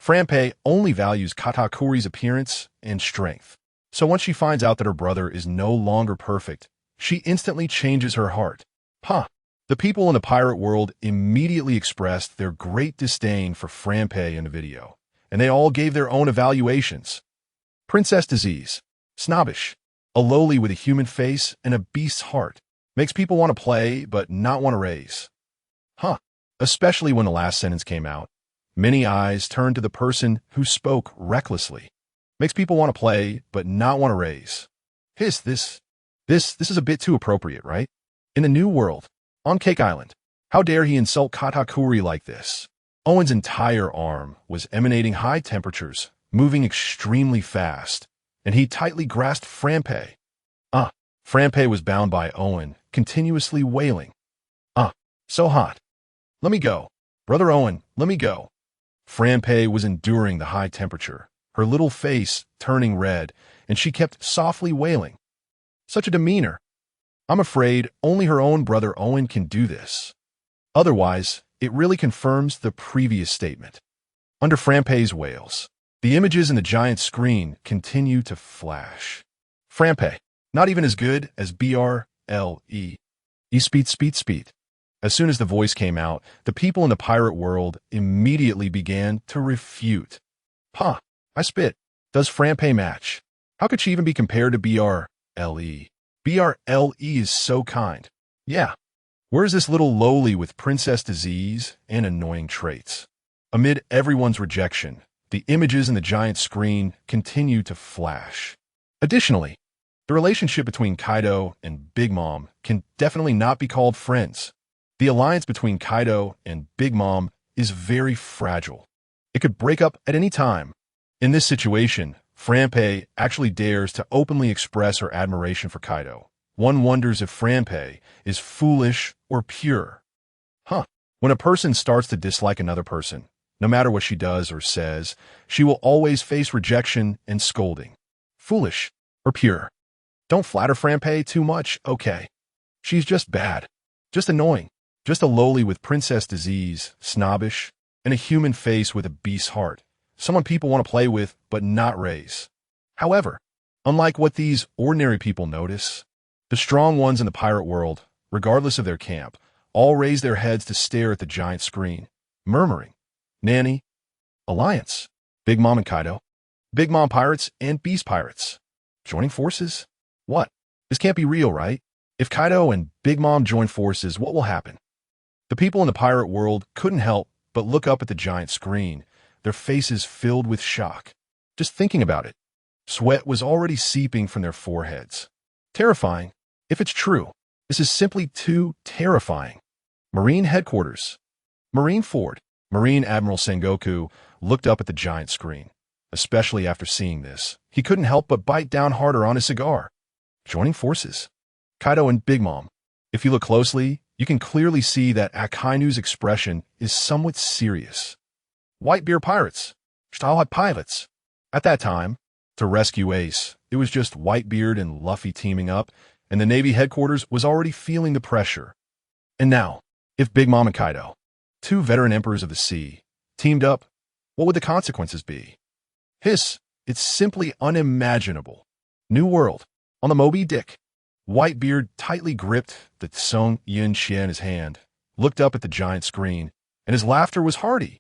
Franpei only values Katakuri's appearance and strength. So once she finds out that her brother is no longer perfect, she instantly changes her heart. Huh. The people in the pirate world immediately expressed their great disdain for Franpei in the video, and they all gave their own evaluations. Princess Disease. Snobbish. A lowly with a human face and a beast's heart. Makes people want to play, but not want to raise. Huh. Especially when the last sentence came out. Many eyes turned to the person who spoke recklessly. Makes people want to play, but not want to raise. This is a bit too appropriate, right? In the new world, on Cake Island, how dare he insult Katakuri like this? Owen's entire arm was emanating high temperatures, moving extremely fast, and he tightly grasped Franpei. Franpei was bound by Owen, continuously wailing. So hot. Let me go. Brother Owen, let me go. Franpei was enduring the high temperature, her little face turning red, and she kept softly wailing. Such a demeanor. I'm afraid only her own brother Owen can do this. Otherwise, it really confirms the previous statement. Under Franpei's wails, the images in the giant screen continue to flash. Franpei, not even as good as BRLE. Speed. As soon as the voice came out, the people in the pirate world immediately began to refute. I spit. Does Franpei match? How could she even be compared to BRLE? BRLE is so kind. Yeah. Where's this little lowly with princess disease and annoying traits? Amid everyone's rejection, the images in the giant screen continue to flash. Additionally, the relationship between Kaido and Big Mom can definitely not be called friends. The alliance between Kaido and Big Mom is very fragile. It could break up at any time. In this situation, Franpei actually dares to openly express her admiration for Kaido. One wonders if Franpei is foolish or pure. When a person starts to dislike another person, no matter what she does or says, she will always face rejection and scolding. Foolish or pure? Don't flatter Franpei too much, okay? She's just bad. Just annoying. Just a lowly with princess disease, snobbish, and a human face with a beast's heart. Someone people want to play with, but not raise. However, unlike what these ordinary people notice, the strong ones in the pirate world, regardless of their camp, all raise their heads to stare at the giant screen, murmuring, Nanny, Alliance, Big Mom and Kaido, Big Mom pirates and Beast pirates. Joining forces? What? This can't be real, right? If Kaido and Big Mom join forces, what will happen? The people in the pirate world couldn't help but look up at the giant screen, their faces filled with shock. Just thinking about it, sweat was already seeping from their foreheads. Terrifying. If it's true, this is simply too terrifying. Marine Headquarters. Marine Ford. Marine Admiral Sengoku looked up at the giant screen. Especially after seeing this, he couldn't help but bite down harder on his cigar. Joining forces. Kaido and Big Mom. If you look closely, you can clearly see that Akainu's expression is somewhat serious. Whitebeard pirates. Stahlhut pilots. At that time, to rescue Ace, it was just Whitebeard and Luffy teaming up, and the Navy headquarters was already feeling the pressure. And now, if Big Mom and Kaido, two veteran emperors of the sea, teamed up, what would the consequences be? It's simply unimaginable. New World. On the Moby Dick. Whitebeard tightly gripped the Song Yin Xie in his hand, looked up at the giant screen, and his laughter was hearty.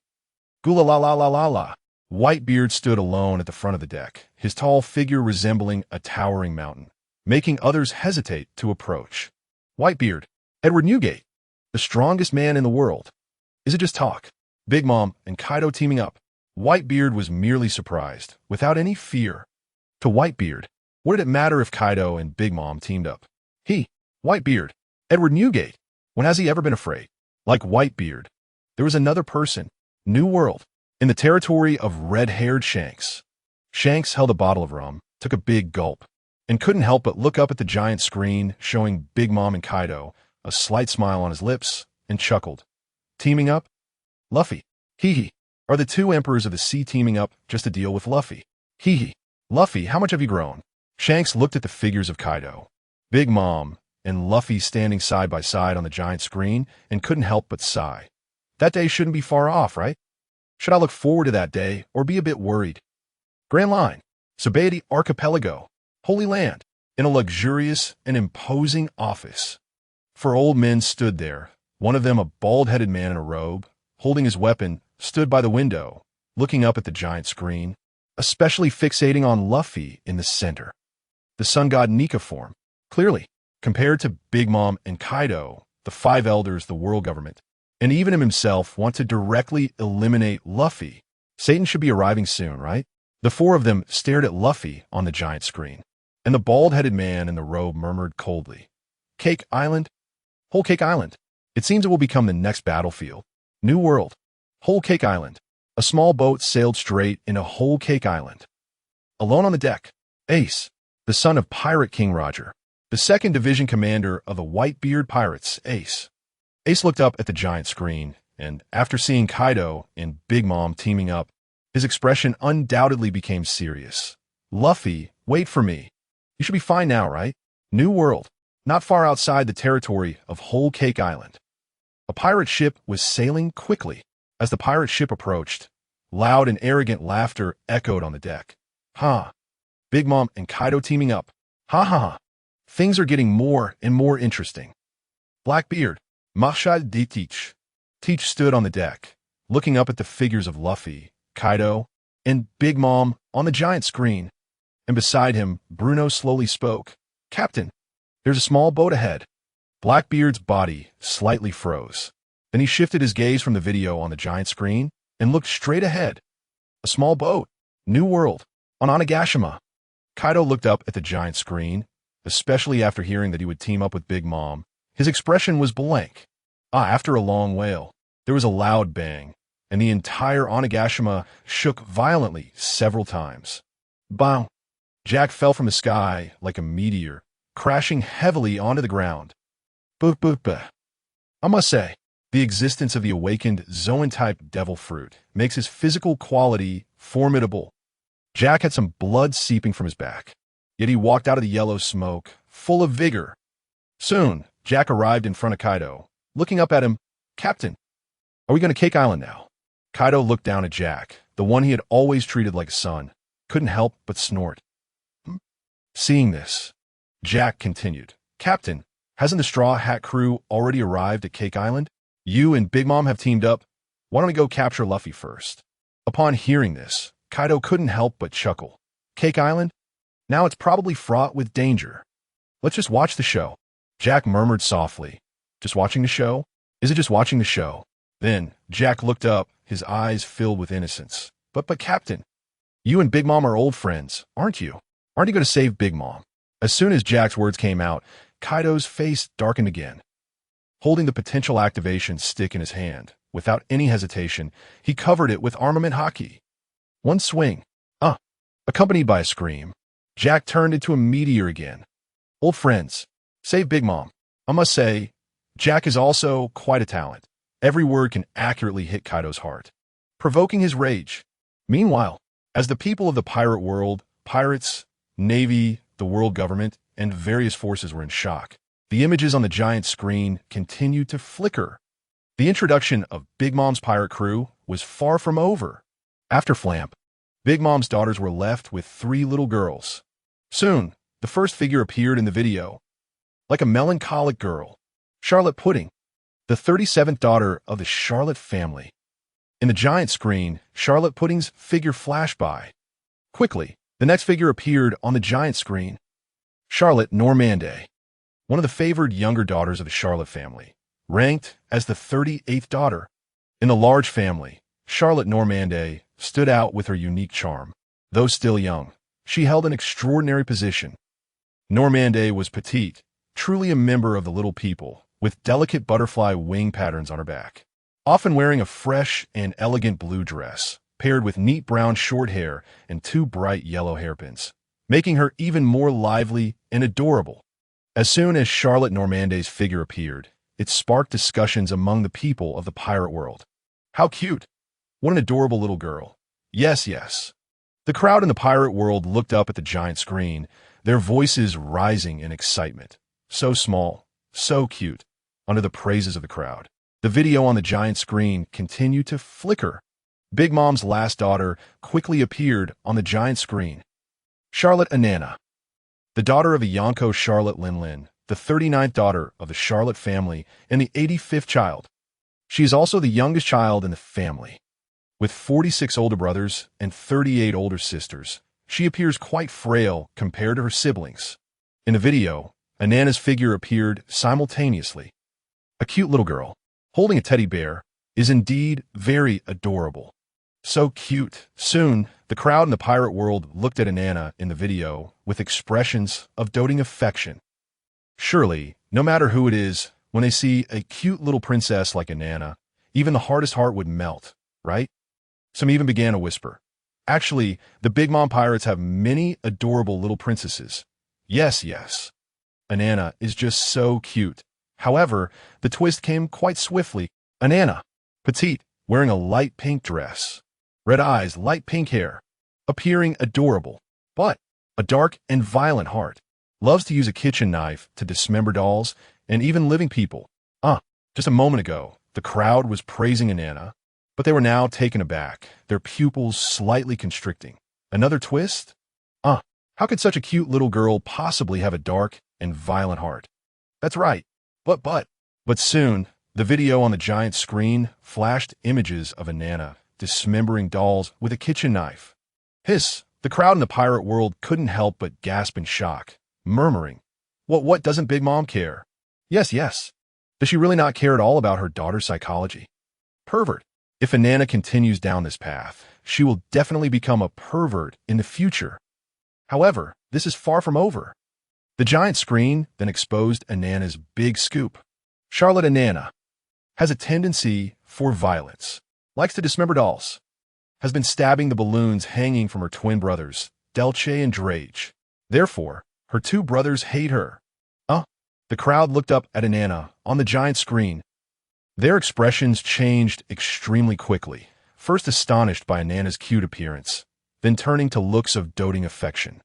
Gula la la la la la. Whitebeard stood alone at the front of the deck, his tall figure resembling a towering mountain, making others hesitate to approach. Whitebeard, Edward Newgate, the strongest man in the world. Is it just talk? Big Mom and Kaido teaming up. Whitebeard was merely surprised, without any fear. To Whitebeard, what did it matter if Kaido and Big Mom teamed up? Whitebeard, Edward Newgate, when has he ever been afraid? Like Whitebeard, there was another person, New World, in the territory of red-haired Shanks. Shanks held a bottle of rum, took a big gulp, and couldn't help but look up at the giant screen showing Big Mom and Kaido, a slight smile on his lips, and chuckled. Teaming up? Luffy. Hee hee. Are the two emperors of the sea teaming up just to deal with Luffy? Hee hee. Luffy, how much have you grown? Shanks looked at the figures of Kaido, Big Mom, and Luffy standing side by side on the giant screen and couldn't help but sigh. That day shouldn't be far off, right? Should I look forward to that day or be a bit worried? Grand Line, Sabaody Archipelago, Holy Land, in a luxurious and imposing office. Four old men stood there, one of them a bald-headed man in a robe, holding his weapon, stood by the window, looking up at the giant screen, especially fixating on Luffy in the center. The sun god Nika form, clearly, compared to Big Mom and Kaido, the five elders, the world government, and even him himself want to directly eliminate Luffy. Satan should be arriving soon, right? The four of them stared at Luffy on the giant screen, and the bald-headed man in the robe murmured coldly, Cake Island? Whole Cake Island. It seems it will become the next battlefield. New world. Whole Cake Island. A small boat sailed straight into Whole Cake Island. Alone on the deck, Ace, the son of Pirate King Roger, the 2nd Division commander of the Whitebeard Pirates, Ace. Ace looked up at the giant screen, and after seeing Kaido and Big Mom teaming up, his expression undoubtedly became serious. Luffy, wait for me. You should be fine now, right? New world, not far outside the territory of Whole Cake Island. A pirate ship was sailing quickly. As the pirate ship approached, loud and arrogant laughter echoed on the deck. Ha! Big Mom and Kaido teaming up. Ha ha ha! Things are getting more and more interesting. Blackbeard, Machad de Teach. Teach stood on the deck, looking up at the figures of Luffy, Kaido, and Big Mom on the giant screen. And beside him, Bruno slowly spoke. Captain, there's a small boat ahead. Blackbeard's body slightly froze. Then he shifted his gaze from the video on the giant screen and looked straight ahead. A small boat. New world. On Onigashima. Kaido looked up at the giant screen, especially after hearing that he would team up with Big Mom. His expression was blank. After a long wail, there was a loud bang, and the entire Onigashima shook violently several times. Bow! Jack fell from the sky like a meteor, crashing heavily onto the ground. Boop boop bah. I must say, the existence of the awakened Zoan-type devil fruit makes his physical quality formidable. Jack had some blood seeping from his back, yet he walked out of the yellow smoke, full of vigor. Soon, Jack arrived in front of Kaido, looking up at him. Captain, are we going to Cake Island now? Kaido looked down at Jack, the one he had always treated like a son, couldn't help but snort. Seeing this, Jack continued, Captain, hasn't the Straw Hat crew already arrived at Cake Island? You and Big Mom have teamed up. Why don't we go capture Luffy first? Upon hearing this, Kaido couldn't help but chuckle. Cake Island? Now it's probably fraught with danger. Let's just watch the show. Jack murmured softly. Just watching the show? Is it just watching the show? Then, Jack looked up, his eyes filled with innocence. But Captain, you and Big Mom are old friends, aren't you? Aren't you going to save Big Mom? As soon as Jack's words came out, Kaido's face darkened again. Holding the potential activation stick in his hand, without any hesitation, he covered it with armament haki. One swing. Accompanied by a scream, Jack turned into a meteor again. Old friends, save Big Mom. I must say, Jack is also quite a talent. Every word can accurately hit Kaido's heart, provoking his rage. Meanwhile, as the people of the pirate world, pirates, navy, the world government, and various forces were in shock, the images on the giant screen continued to flicker. The introduction of Big Mom's pirate crew was far from over. After Flamp, Big Mom's daughters were left with 3 little girls. Soon, the first figure appeared in the video. Like a melancholic girl, Charlotte Pudding, the 37th daughter of the Charlotte family. In the giant screen, Charlotte Pudding's figure flashed by. Quickly, the next figure appeared on the giant screen. Charlotte Normande, one of the favored younger daughters of the Charlotte family, ranked as the 38th daughter. In the large family, Charlotte Normande stood out with her unique charm. Though still young, she held an extraordinary position. Normande was petite, truly a member of the little people, with delicate butterfly wing patterns on her back, often wearing a fresh and elegant blue dress, paired with neat brown short hair and 2 bright yellow hairpins. making her even more lively and adorable. As soon as Charlotte Normanday's figure appeared, it sparked discussions among the people of the pirate world. How cute! What an adorable little girl. Yes, yes. The crowd in the pirate world looked up at the giant screen, their voices rising in excitement. So small, so cute. Under the praises of the crowd, the video on the giant screen continued to flicker. Big Mom's last daughter quickly appeared on the giant screen. Charlotte Anana, the daughter of Yonko Charlotte Lin, the 39th daughter of the Charlotte family and the 85th child. She is also the youngest child in the family. With 46 older brothers and 38 older sisters, she appears quite frail compared to her siblings. In the video, Anana's figure appeared simultaneously. A cute little girl, holding a teddy bear, is indeed very adorable. So cute. Soon, the crowd in the pirate world looked at Anana in the video with expressions of doting affection. Surely, no matter who it is, when they see a cute little princess like Anana, even the hardest heart would melt, right? Some even began to whisper. Actually, the Big Mom pirates have many adorable little princesses. Yes, yes. Anana is just so cute. However, the twist came quite swiftly. Anana, petite, wearing a light pink dress. Red eyes, light pink hair. Appearing adorable. But a dark and violent heart. Loves to use a kitchen knife to dismember dolls and even living people. Just a moment ago, the crowd was praising Anana, but they were now taken aback, their pupils slightly constricting. Another twist? How could such a cute little girl possibly have a dark and violent heart? That's right. But soon, the video on the giant screen flashed images of Anana dismembering dolls with a kitchen knife. Hiss! The crowd in the pirate world couldn't help but gasp in shock, murmuring, What doesn't Big Mom care? Yes, yes. Does she really not care at all about her daughter's psychology? Pervert. If Anana continues down this path, she will definitely become a pervert in the future. However, this is far from over. The giant screen then exposed Anana's big scoop. Charlotte Anana has a tendency for violence, likes to dismember dolls, has been stabbing the balloons hanging from her twin brothers, Delce and Drage. Therefore, her two brothers hate her. The crowd looked up at Anana on the giant screen. Their expressions changed extremely quickly, first astonished by Anana's cute appearance, then turning to looks of doting affection,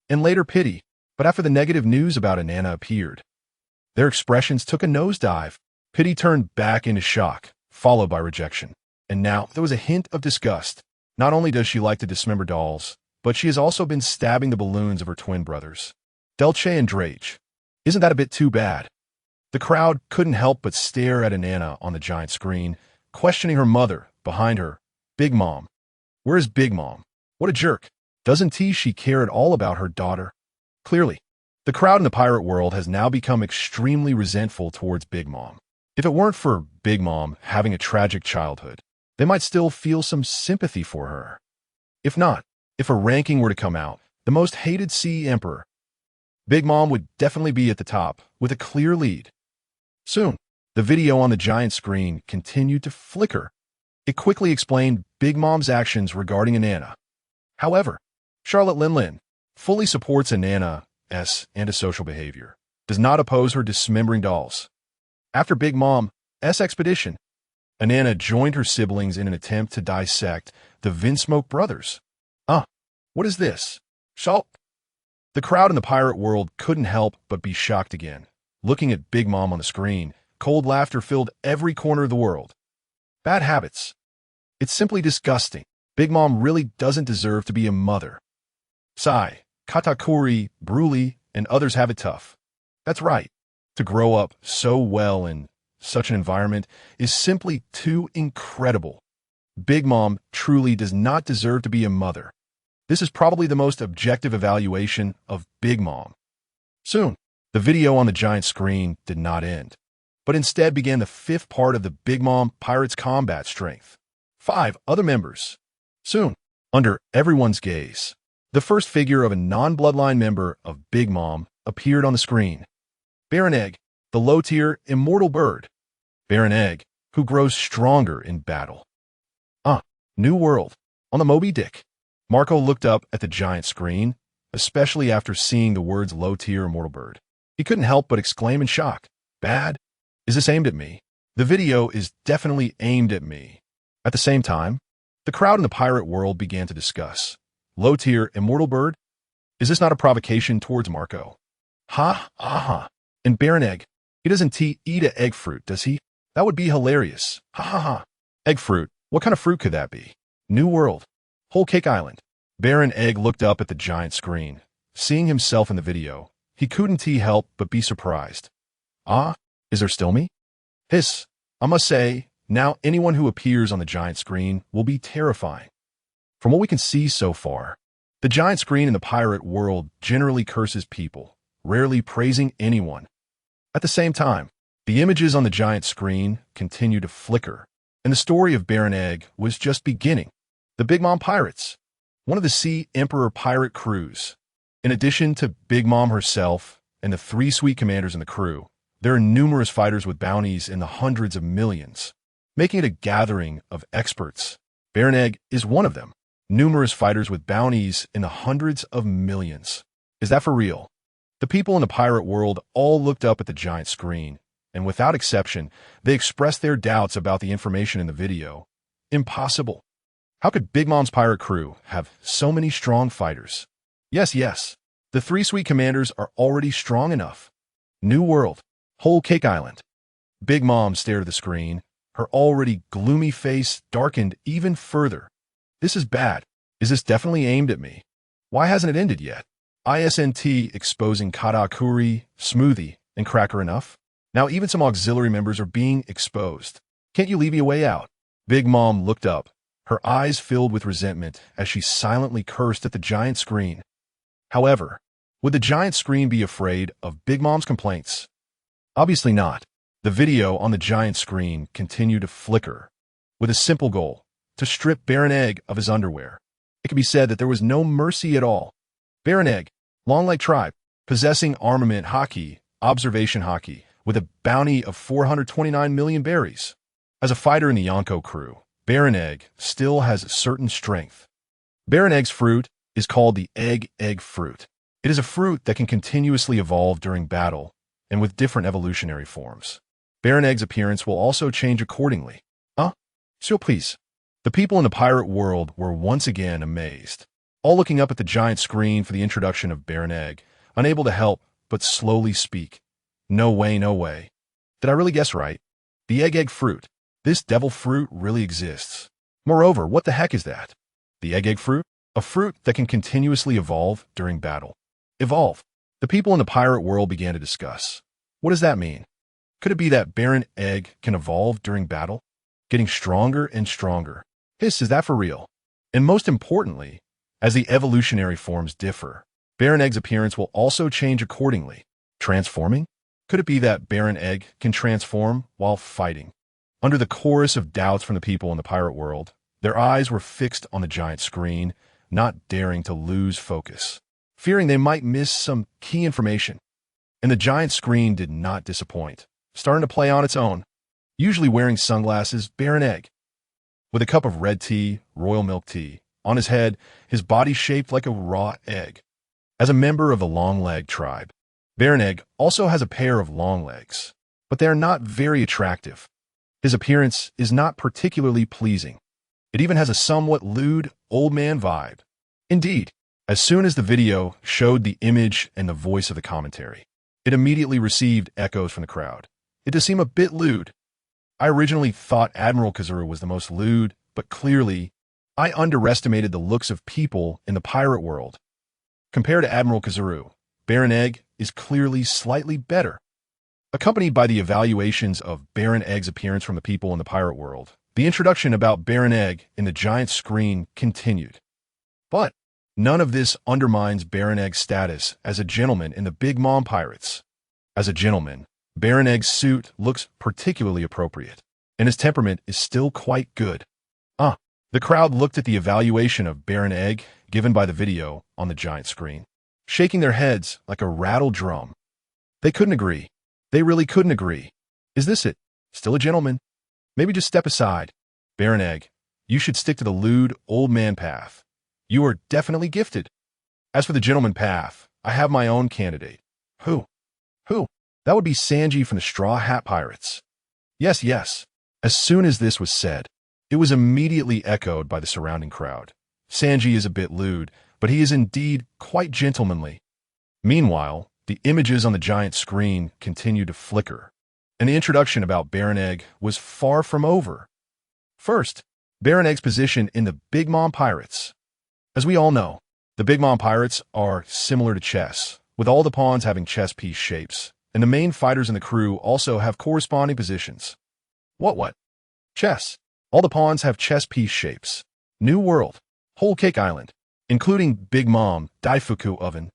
and later pity. But after the negative news about Anana appeared, their expressions took a nosedive. Pity turned back into shock, followed by rejection. And now there was a hint of disgust. Not only does she like to dismember dolls, but she has also been stabbing the balloons of her twin brothers, Delce and Drage. Isn't that a bit too bad? The crowd couldn't help but stare at Anana on the giant screen, questioning her mother behind her. Big Mom. Where is Big Mom? What a jerk. Doesn't she care at all about her daughter? Clearly, the crowd in the pirate world has now become extremely resentful towards Big Mom. If it weren't for Big Mom having a tragic childhood, they might still feel some sympathy for her. If not, if a ranking were to come out, the most hated Sea Emperor, Big Mom would definitely be at the top, with a clear lead. Soon, the video on the giant screen continued to flicker. It quickly explained Big Mom's actions regarding Anana. However, Charlotte Lin fully supports Anana's antisocial behavior, does not oppose her dismembering dolls. After Big Mom's expedition, Anana joined her siblings in an attempt to dissect the Vinsmoke brothers. What is this? Salt? The crowd in the pirate world couldn't help but be shocked again. Looking at Big Mom on the screen, cold laughter filled every corner of the world. Bad habits. It's simply disgusting. Big Mom really doesn't deserve to be a mother. Sai, Katakuri, Bruli, and others have it tough. That's right. To grow up so well in such an environment is simply too incredible. Big Mom truly does not deserve to be a mother. This is probably the most objective evaluation of Big Mom. Soon, the video on the giant screen did not end, but instead began the fifth part of the Big Mom Pirates combat strength. 5 other members. Soon, under everyone's gaze, the first figure of a non-bloodline member of Big Mom appeared on the screen. Baron Egg, the low-tier immortal bird. Baron Egg, who grows stronger in battle. New world. On the Moby Dick. Marco looked up at the giant screen. especially after seeing the words low-tier immortal bird. He couldn't help but exclaim in shock. Bad? Is this aimed at me? The video is definitely aimed at me. At the same time, the crowd in the pirate world began to discuss. Low-tier immortal bird? Is this not a provocation towards Marco? Ha, ha. And Baron Egg, he doesn't eat a egg fruit, does he? That would be hilarious. Ha ha ha. Egg fruit, what kind of fruit could that be? New World. Whole Cake Island. Baron Egg looked up at the giant screen. Seeing himself in the video, he couldn't help but be surprised. Ah, is there still me? Hiss. I must say, now anyone who appears on the giant screen will be terrifying. From what we can see so far, the giant screen in the pirate world generally curses people, rarely praising anyone. At the same time, the images on the giant screen continue to flicker, and the story of Baron Egg was just beginning. The Big Mom Pirates, one of the Sea Emperor pirate crews. In addition to Big Mom herself and the 3 sweet commanders in the crew, there are numerous fighters with bounties in the hundreds of millions, making it a gathering of experts. Baron Egg is one of them. Numerous fighters with bounties in the hundreds of millions. Is that for real? The people in the pirate world all looked up at the giant screen, and without exception, they expressed their doubts about the information in the video. Impossible. How could Big Mom's pirate crew have so many strong fighters? Yes. The 3 sweet commanders are already strong enough. New World. Whole Cake Island. Big Mom stared at the screen. Her already gloomy face darkened even further. This is bad. Is this definitely aimed at me? Why hasn't it ended yet? ISNT exposing Katakuri, Smoothie, and Cracker enough? Now even some auxiliary members are being exposed. Can't you leave me a way out? Big Mom looked up, her eyes filled with resentment as she silently cursed at the giant screen. However, would the giant screen be afraid of Big Mom's complaints? Obviously not. The video on the giant screen continued to flicker, with a simple goal, to strip Baron Egg of his underwear. It can be said that there was no mercy at all. Baron Egg, Long Leg Tribe, possessing armament hockey, observation hockey, with a bounty of 429 million berries. As a fighter in the Yonko crew, Baron Egg still has certain strength. Baron Egg's fruit is called the egg fruit. It is a fruit that can continuously evolve during battle and with different evolutionary forms. Baron Egg's appearance will also change accordingly. So please. The people in the pirate world were once again amazed, all looking up at the giant screen for the introduction of Baron Egg, unable to help but slowly speak. No way. Did I really guess right? The egg fruit. This devil fruit really exists. Moreover, what the heck is that? The egg fruit? A fruit that can continuously evolve during battle. Evolve. The people in the pirate world began to discuss. What does that mean? Could it be that Baron Egg can evolve during battle? Getting stronger and stronger. Hiss, is that for real? And most importantly, as the evolutionary forms differ, Baron Egg's appearance will also change accordingly. Transforming? Could it be that Baron Egg can transform while fighting? Under the chorus of doubts from the people in the pirate world, their eyes were fixed on the giant screen, not daring to lose focus, fearing they might miss some key information. And the giant screen did not disappoint, starting to play on its own. Usually wearing sunglasses, Baron Egg, with a cup of red tea, royal milk tea, on his head, his body shaped like a raw egg. As a member of the Long Leg tribe, Baron Egg also has a pair of long legs, but they are not very attractive. His appearance is not particularly pleasing. It even has a somewhat lewd, old man vibe. Indeed, as soon as the video showed the image and the voice of the commentary, it immediately received echoes from the crowd. It does seem a bit lewd. I originally thought Admiral Kazuru was the most lewd, but clearly, I underestimated the looks of people in the pirate world. Compared to Admiral Kazuru, Baron Egg is clearly slightly better. Accompanied by the evaluations of Baron Egg's appearance from the people in the pirate world, the introduction about Baron Egg in the giant screen continued. But none of this undermines Baron Egg's status as a gentleman in the Big Mom Pirates. As a gentleman, Baron Egg's suit looks particularly appropriate, and his temperament is still quite good. The crowd looked at the evaluation of Baron Egg given by the video on the giant screen, shaking their heads like a rattled drum. They couldn't agree. They really couldn't agree. Is this it? Still a gentleman? Maybe just step aside. Baron Egg, you should stick to the lewd, old man path. You are definitely gifted. As for the gentleman path, I have my own candidate. Who? Who? That would be Sanji from the Straw Hat Pirates. Yes, yes. As soon as this was said, it was immediately echoed by the surrounding crowd. Sanji is a bit lewd, but he is indeed quite gentlemanly. Meanwhile, the images on the giant screen continued to flicker, and the introduction about Baron Egg was far from over. First, Baron Egg's position in the Big Mom Pirates. As we all know, the Big Mom Pirates are similar to chess, with all the pawns having chess piece shapes, and the main fighters in the crew also have corresponding positions. What? Chess. All the pawns have chess piece shapes. New World. Whole Cake Island, including Big Mom, Daifuku Oven,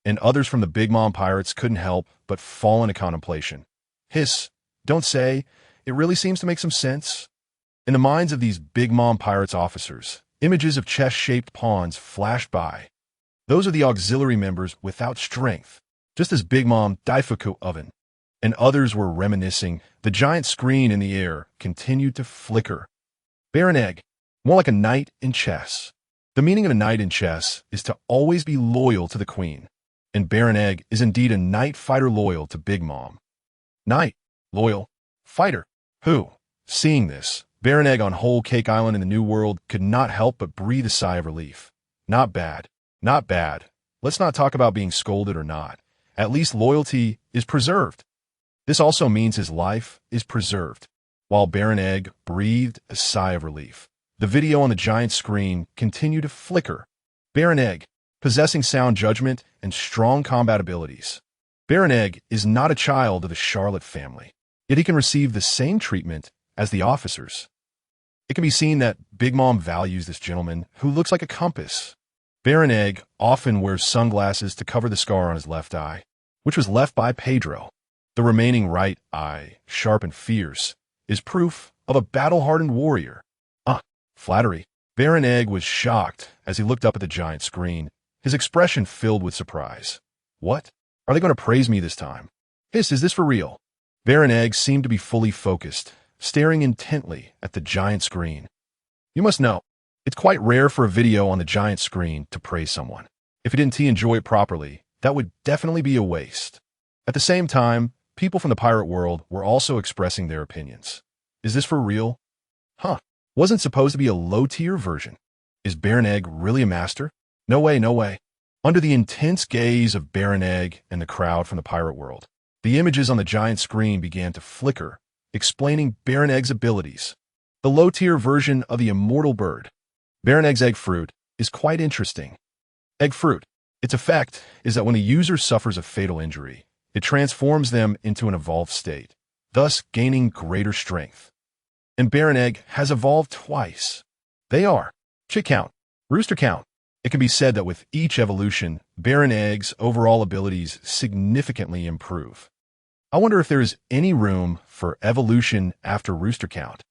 and others from the Big Mom Pirates couldn't help but fall into contemplation. Hiss, don't say, it really seems to make some sense. In the minds of these Big Mom Pirates officers, images of chess-shaped pawns flashed by. Those are the auxiliary members without strength, just as Big Mom, Daifuku Oven, and others were reminiscing. The giant screen in the air continued to flicker. Baron Egg, more like a knight in chess. The meaning of a knight in chess is to always be loyal to the queen, and Baron Egg is indeed a knight fighter loyal to Big Mom. Knight, loyal, fighter. Who? Seeing this, Baron Egg on Whole Cake Island in the New World could not help but breathe a sigh of relief. Not bad. Not bad. Let's not talk about being scolded or not. At least loyalty is preserved. This also means his life is preserved. While Baron Egg breathed a sigh of relief, the video on the giant screen continued to flicker. Baron Egg, possessing sound judgment and strong combat abilities. Baron Egg is not a child of the Charlotte family, yet he can receive the same treatment as the officers. It can be seen that Big Mom values this gentleman who looks like a compass. Baron Egg often wears sunglasses to cover the scar on his left eye, which was left by Pedro. The remaining right eye, sharp and fierce, is proof of a battle-hardened warrior. Flattery. Baron Egg was shocked as he looked up at the giant screen, his expression filled with surprise. What? Are they going to praise me this time? Hiss, is this for real? Baron Egg seemed to be fully focused, staring intently at the giant screen. You must know, it's quite rare for a video on the giant screen to praise someone. If he didn't enjoy it properly, that would definitely be a waste. At the same time, people from the pirate world were also expressing their opinions. Is this for real? Wasn't supposed to be a low-tier version. Is Baron Egg really a master? No way, no way. Under the intense gaze of Baron Egg and the crowd from the pirate world, the images on the giant screen began to flicker, explaining Baron Egg's abilities. The low-tier version of the immortal bird. Baron Egg's egg fruit is quite interesting. Egg fruit. Its effect is that when the user suffers a fatal injury, it transforms them into an evolved state, thus gaining greater strength. And Baron Egg has evolved twice. They are Chick Count, Rooster Count. It can be said that with each evolution, Baron Egg's overall abilities significantly improve. I wonder if there is any room for evolution after Rooster Count.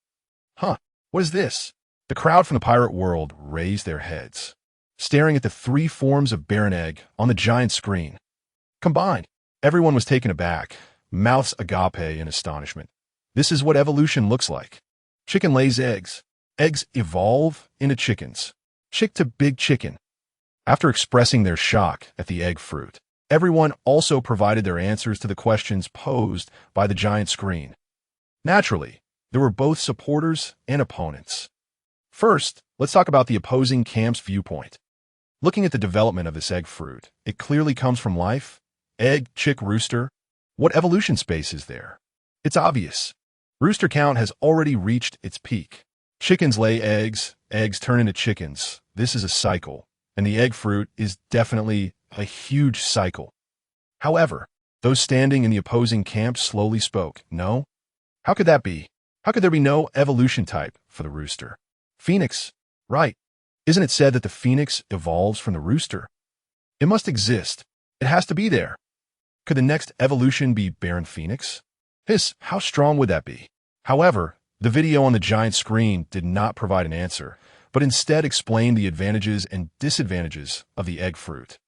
What is this? The crowd from the pirate world raised their heads, staring at the three forms of Baron Egg on the giant screen. Combined, everyone was taken aback, mouths agape in astonishment. This is what evolution looks like. Chicken lays eggs. Eggs evolve into chickens. Chick to big chicken. After expressing their shock at the egg fruit, everyone also provided their answers to the questions posed by the giant screen. Naturally, there were both supporters and opponents. First, let's talk about the opposing camp's viewpoint. Looking at the development of this egg fruit, it clearly comes from life. Egg, chick, rooster. What evolution space is there? It's obvious. Rooster count has already reached its peak. Chickens lay eggs, eggs turn into chickens. This is a cycle, and the egg fruit is definitely a huge cycle. However, those standing in the opposing camp slowly spoke. No? How could that be? How could there be no evolution type for the rooster? Phoenix. Right. Isn't it said that the phoenix evolves from the rooster? It must exist. It has to be there. Could the next evolution be Baron Phoenix? Hiss, how strong would that be? However, the video on the giant screen did not provide an answer, but instead explained the advantages and disadvantages of the egg fruit.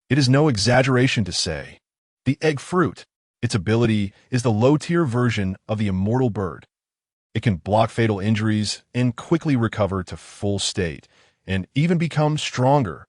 It is no exaggeration to say, the egg fruit, its ability is the low-tier version of the immortal bird. It can block fatal injuries and quickly recover to full state, and even become stronger.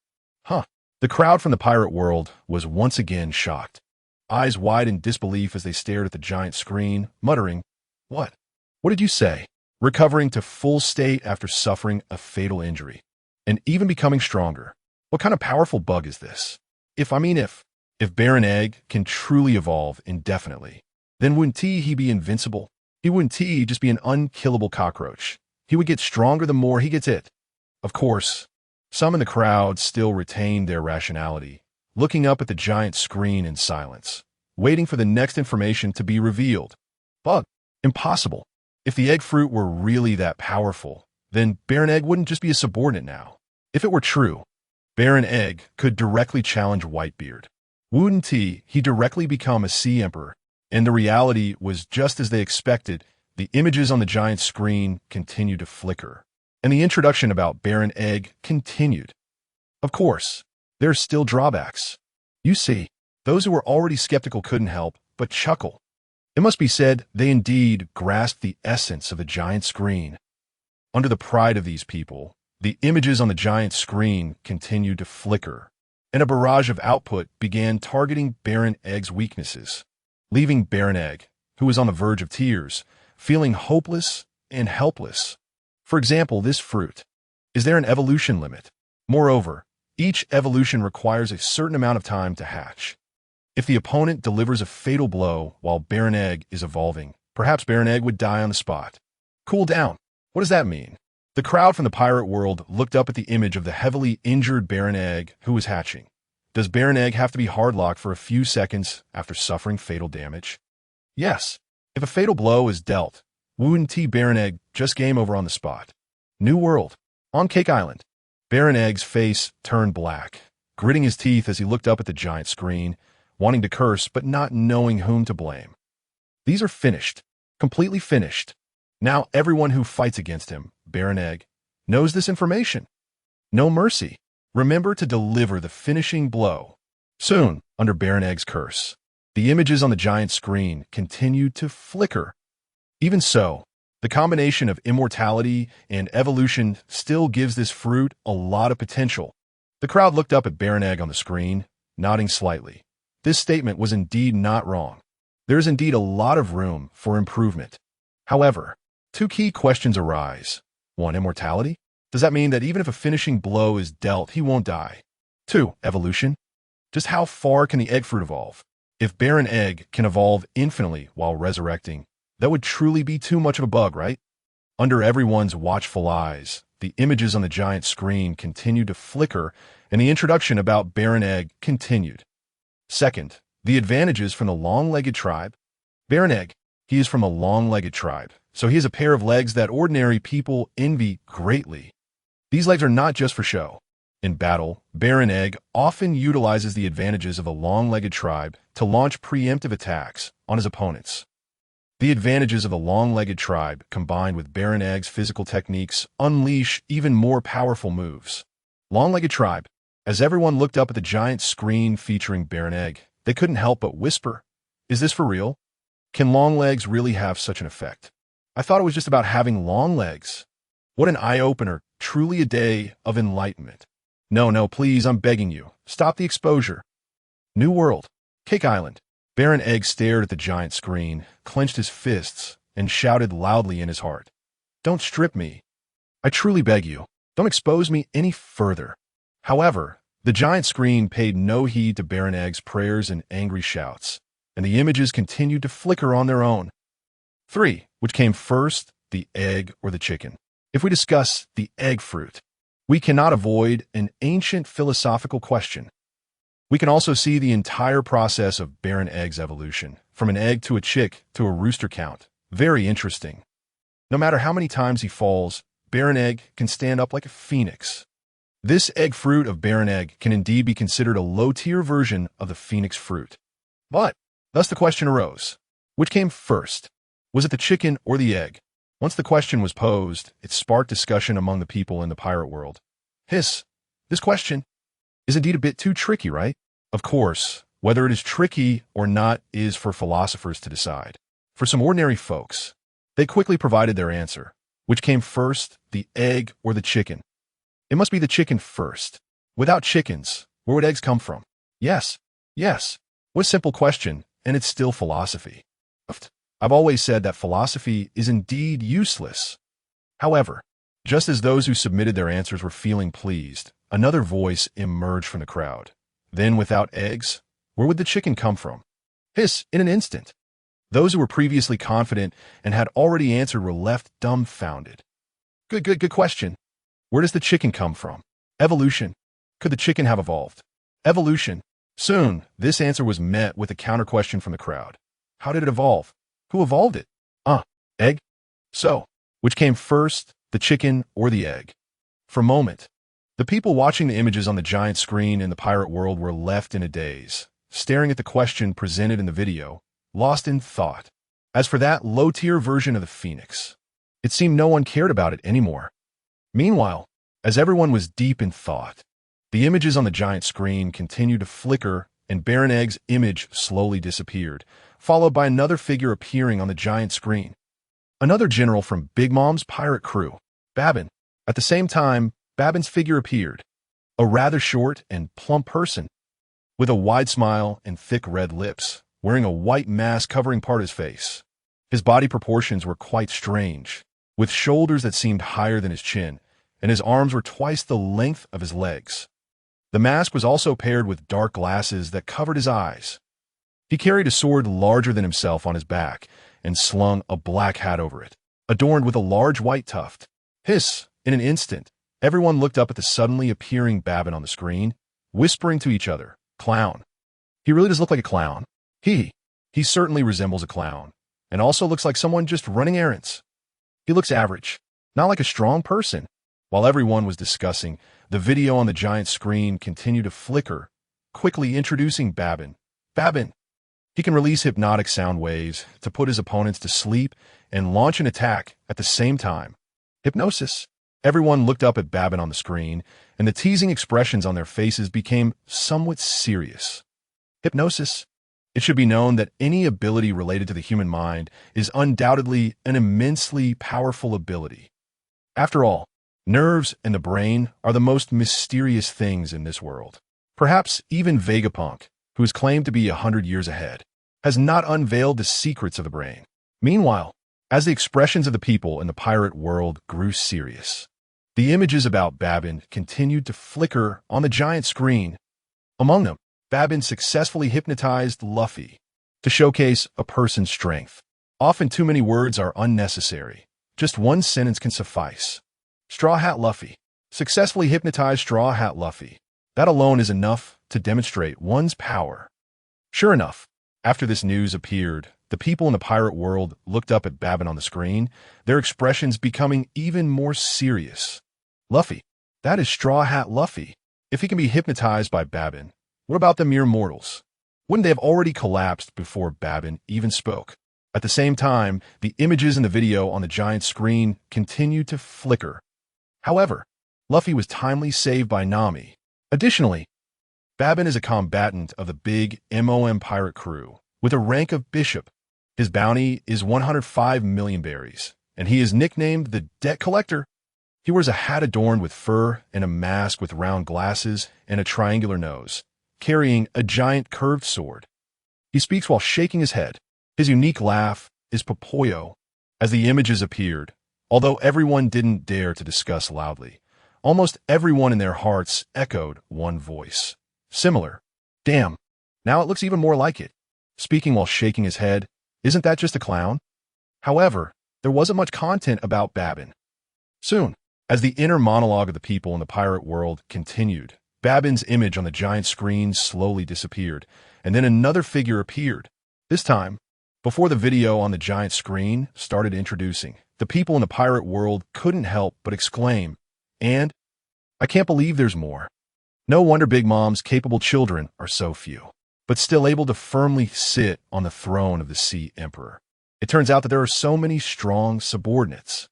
The crowd from the pirate world was once again shocked, eyes wide in disbelief as they stared at the giant screen, muttering, "What? What did you say?" Recovering to full state after suffering a fatal injury, and even becoming stronger. What kind of powerful bug is this? If Baron Egg can truly evolve indefinitely, then wouldn't he be invincible? He wouldn't just be an unkillable cockroach? He would get stronger the more he gets it. Of course, some in the crowd still retained their rationality, looking up at the giant screen in silence, waiting for the next information to be revealed. Bug. Impossible. If the egg fruit were really that powerful, then Baron Egg wouldn't just be a subordinate now. If it were true, Baron Egg could directly challenge Whitebeard. Wouldn't he directly become a Sea Emperor? And the reality was just as they expected. The images on the giant screen continued to flicker, and the introduction about Baron Egg continued. Of course, there's still drawbacks. You see, those who were already skeptical couldn't help but chuckle. It must be said they indeed grasped the essence of a giant screen. Under the pride of these people, the images on the giant screen continued to flicker, and a barrage of output began targeting Baron Egg's weaknesses, leaving Baron Egg, who was on the verge of tears, feeling hopeless and helpless. For example, this fruit. Is there an evolution limit? Moreover, each evolution requires a certain amount of time to hatch. If the opponent delivers a fatal blow while Baron Egg is evolving, perhaps Baron Egg would die on the spot. Cool down. What does that mean? The crowd from the pirate world looked up at the image of the heavily injured Baron Egg who was hatching. Does Baron Egg have to be hardlocked for a few seconds after suffering fatal damage? Yes. If a fatal blow is dealt, wouldn't Baron Egg just game over on the spot? New world. On Cake Island. Baron Egg's face turned black, gritting his teeth as he looked up at the giant screen, wanting to curse but not knowing whom to blame. These are finished. Completely finished. Now everyone who fights against him, Baron Egg, knows this information. No mercy. Remember to deliver the finishing blow. Soon, under Baron Egg's curse, the images on the giant screen continued to flicker. Even so, the combination of immortality and evolution still gives this fruit a lot of potential. The crowd looked up at Baron Egg on the screen, nodding slightly. This statement was indeed not wrong. There is indeed a lot of room for improvement. However, two key questions arise. 1. Immortality? Does that mean that even if a finishing blow is dealt, he won't die? 2. Evolution? Just how far can the egg fruit evolve? If Baron Egg can evolve infinitely while resurrecting, that would truly be too much of a bug, right? Under everyone's watchful eyes, the images on the giant screen continued to flicker, and the introduction about Baron Egg continued. Second, the advantages from the long-legged tribe. Baron Egg, he is from a long-legged tribe, so he has a pair of legs that ordinary people envy greatly. These legs are not just for show. In battle, Baron Egg often utilizes the advantages of a long-legged tribe to launch preemptive attacks on his opponents. The advantages of a long-legged tribe combined with Baron Egg's physical techniques unleash even more powerful moves. Long-legged tribe. As everyone looked up at the giant screen featuring Baron Egg, they couldn't help but whisper, "Is this for real? Can long legs really have such an effect? I thought it was just about having long legs." What an eye-opener, truly a day of enlightenment. No, please, I'm begging you, stop the exposure. New world. Cake Island. Baron Egg stared at the giant screen, clenched his fists, and shouted loudly in his heart, "Don't strip me. I truly beg you, don't expose me any further." However, the giant screen paid no heed to Baron Egg's prayers and angry shouts, and the images continued to flicker on their own. 3. Which came first, the egg or the chicken? If we discuss the egg fruit, we cannot avoid an ancient philosophical question. We can also see the entire process of Baron Egg's evolution, from an egg to a chick to a rooster count. Very interesting. No matter how many times he falls, Baron Egg can stand up like a phoenix. This egg fruit of Baron Egg can indeed be considered a low-tier version of the phoenix fruit. But, thus the question arose, which came first? Was it the chicken or the egg? Once the question was posed, it sparked discussion among the people in the pirate world. This question is indeed a bit too tricky, right? Of course, whether it is tricky or not is for philosophers to decide. For some ordinary folks, they quickly provided their answer. Which came first, the egg or the chicken? It must be the chicken first. Without chickens, Where would eggs come from? Yes. Yes. What a simple question, and it's still philosophy. I've always said that philosophy is indeed useless. However, just as those who submitted their answers were feeling pleased, another voice emerged from the crowd. Then, without eggs, where would the chicken come from? Hiss, in an instant. Those who were previously confident and had already answered were left dumbfounded. Good question. Where does the chicken come from? Evolution. Could the chicken have evolved? Evolution. Soon, this answer was met with a counter-question from the crowd. How did it evolve? Who evolved it? Egg? So, which came first, the chicken or the egg? For a moment, the people watching the images on the giant screen in the pirate world were left in a daze, staring at the question presented in the video, lost in thought. As for that low-tier version of the phoenix, it seemed no one cared about it anymore. Meanwhile, as everyone was deep in thought, the images on the giant screen continued to flicker and Baron Egg's image slowly disappeared, followed by another figure appearing on the giant screen. Another general from Big Mom's pirate crew, Babin. At the same time, Babin's figure appeared, a rather short and plump person, with a wide smile and thick red lips, wearing a white mask covering part of his face. His body proportions were quite strange, with shoulders that seemed higher than his chin, and his arms were twice the length of his legs. The mask was also paired with dark glasses that covered his eyes. He carried a sword larger than himself on his back and slung a black hat over it, adorned with a large white tuft. Hiss! In an instant, everyone looked up at the suddenly appearing Babin on the screen, whispering to each other, "Clown. He really does look like a clown. He certainly resembles a clown, and also looks like someone just running errands. He looks average, not like a strong person." While everyone was discussing, the video on the giant screen continued to flicker, quickly introducing Babin. Babin! He can release hypnotic sound waves to put his opponents to sleep and launch an attack at the same time. Hypnosis. Everyone looked up at Babin on the screen, and the teasing expressions on their faces became somewhat serious. Hypnosis. It should be known that any ability related to the human mind is undoubtedly an immensely powerful ability. After all, nerves and the brain are the most mysterious things in this world. Perhaps even Vegapunk, who is claimed to be 100 years ahead, has not unveiled the secrets of the brain. Meanwhile, as the expressions of the people in the pirate world grew serious, the images about Babin continued to flicker on the giant screen. Among them, Babin successfully hypnotized Luffy to showcase a person's strength. Often too many words are unnecessary. Just one sentence can suffice. Straw Hat Luffy. Successfully hypnotized Straw Hat Luffy. That alone is enough to demonstrate one's power. Sure enough, after this news appeared, the people in the pirate world looked up at Babin on the screen, their expressions becoming even more serious. Luffy. That is Straw Hat Luffy. If he can be hypnotized by Babin, what about the mere mortals? Wouldn't they have already collapsed before Babin even spoke? At the same time, the images in the video on the giant screen continued to flicker. However, Luffy was timely saved by Nami. Additionally, Babin is a combatant of the big MOM pirate crew, with a rank of bishop. His bounty is 105 million berries, and he is nicknamed the Debt Collector. He wears a hat adorned with fur and a mask with round glasses and a triangular nose, carrying a giant curved sword. He speaks while shaking his head. His unique laugh is Popoyo. As the images appeared, although everyone didn't dare to discuss loudly, almost everyone in their hearts echoed one voice. Similar. Damn, now it looks even more like it. Speaking while shaking his head, isn't that just a clown? However, there wasn't much content about Babin. Soon, as the inner monologue of the people in the pirate world continued, Babin's image on the giant screen slowly disappeared, and then another figure appeared. This time, before the video on the giant screen started introducing, the people in the pirate world couldn't help but exclaim, "And I can't believe there's more." No wonder Big Mom's capable children are so few, but still able to firmly sit on the throne of the Sea Emperor. It turns out that there are so many strong subordinates.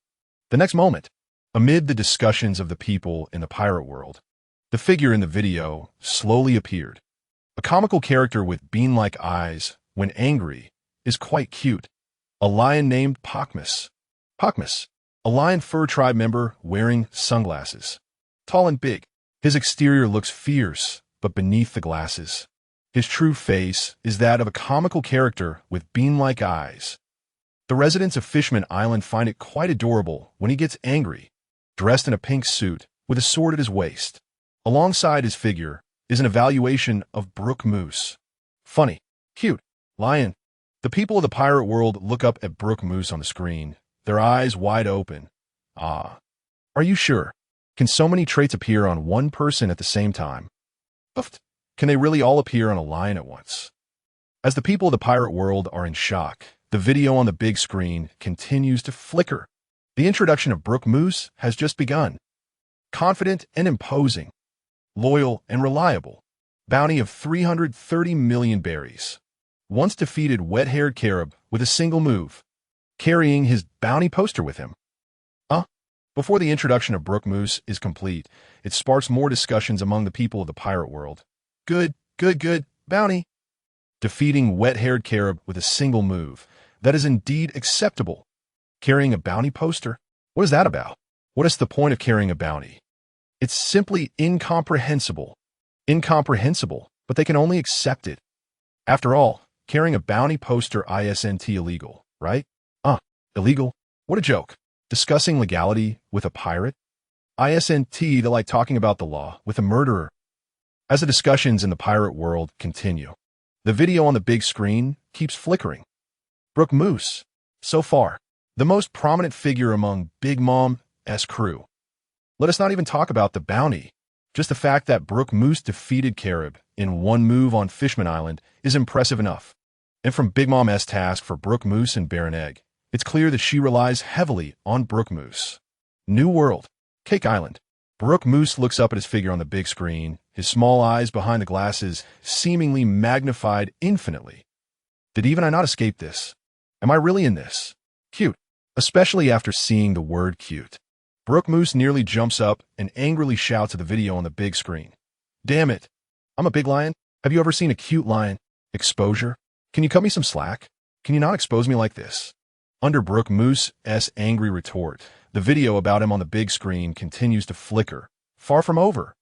The next moment, amid the discussions of the people in the pirate world, the figure in the video slowly appeared. A comical character with bean-like eyes, when angry, is quite cute. A lion named Pakmas. Pakmas, a lion fur tribe member wearing sunglasses. Tall and big, his exterior looks fierce, but beneath the glasses. His true face is that of a comical character with bean-like eyes. The residents of Fishman Island find it quite adorable when he gets angry, dressed in a pink suit with a sword at his waist. Alongside his figure is an evaluation of Brook Moose. Funny, cute, lion. The people of the pirate world look up at Brook Moose on the screen, their eyes wide open. Ah. Are you sure? Can so many traits appear on one person at the same time? Oofed. Can they really all appear on a lion at once? As the people of the pirate world are in shock, the video on the big screen continues to flicker. The introduction of Brook Moose has just begun. Confident and imposing. Loyal and reliable. Bounty of 330 million berries. Once defeated wet-haired Carib with a single move, carrying his bounty poster with him. Before the introduction of Brook Moose is complete, it sparks more discussions among the people of the pirate world. Good, bounty. Defeating wet-haired Carib with a single move. That is indeed acceptable. Carrying a bounty poster? What is that about? What is the point of carrying a bounty? It's simply incomprehensible. Incomprehensible, but they can only accept it. After all, carrying a bounty poster isn't illegal, right? Illegal? What a joke. Discussing legality with a pirate? Isn't they like talking about the law with a murderer? As the discussions in the pirate world continue, the video on the big screen keeps flickering. Brook Moose, so far, the most prominent figure among Big Mom's crew. Let us not even talk about the bounty. Just the fact that Brook Moose defeated Carib in one move on Fishman Island is impressive enough. And from Big Mom's task for Brook Moose and Baron Egg, it's clear that she relies heavily on Brook Moose. New World, Cake Island. Brook Moose looks up at his figure on the big screen, his small eyes behind the glasses seemingly magnified infinitely. Did even I not escape this? Am I really in this? Cute. Especially after seeing the word cute. Brook Moose nearly jumps up and angrily shouts at the video on the big screen. Damn it. I'm a big lion. Have you ever seen a cute lion? Exposure? Can you cut me some slack? Can you not expose me like this? Under Brook Moose's angry retort, the video about him on the big screen continues to flicker. Far from over.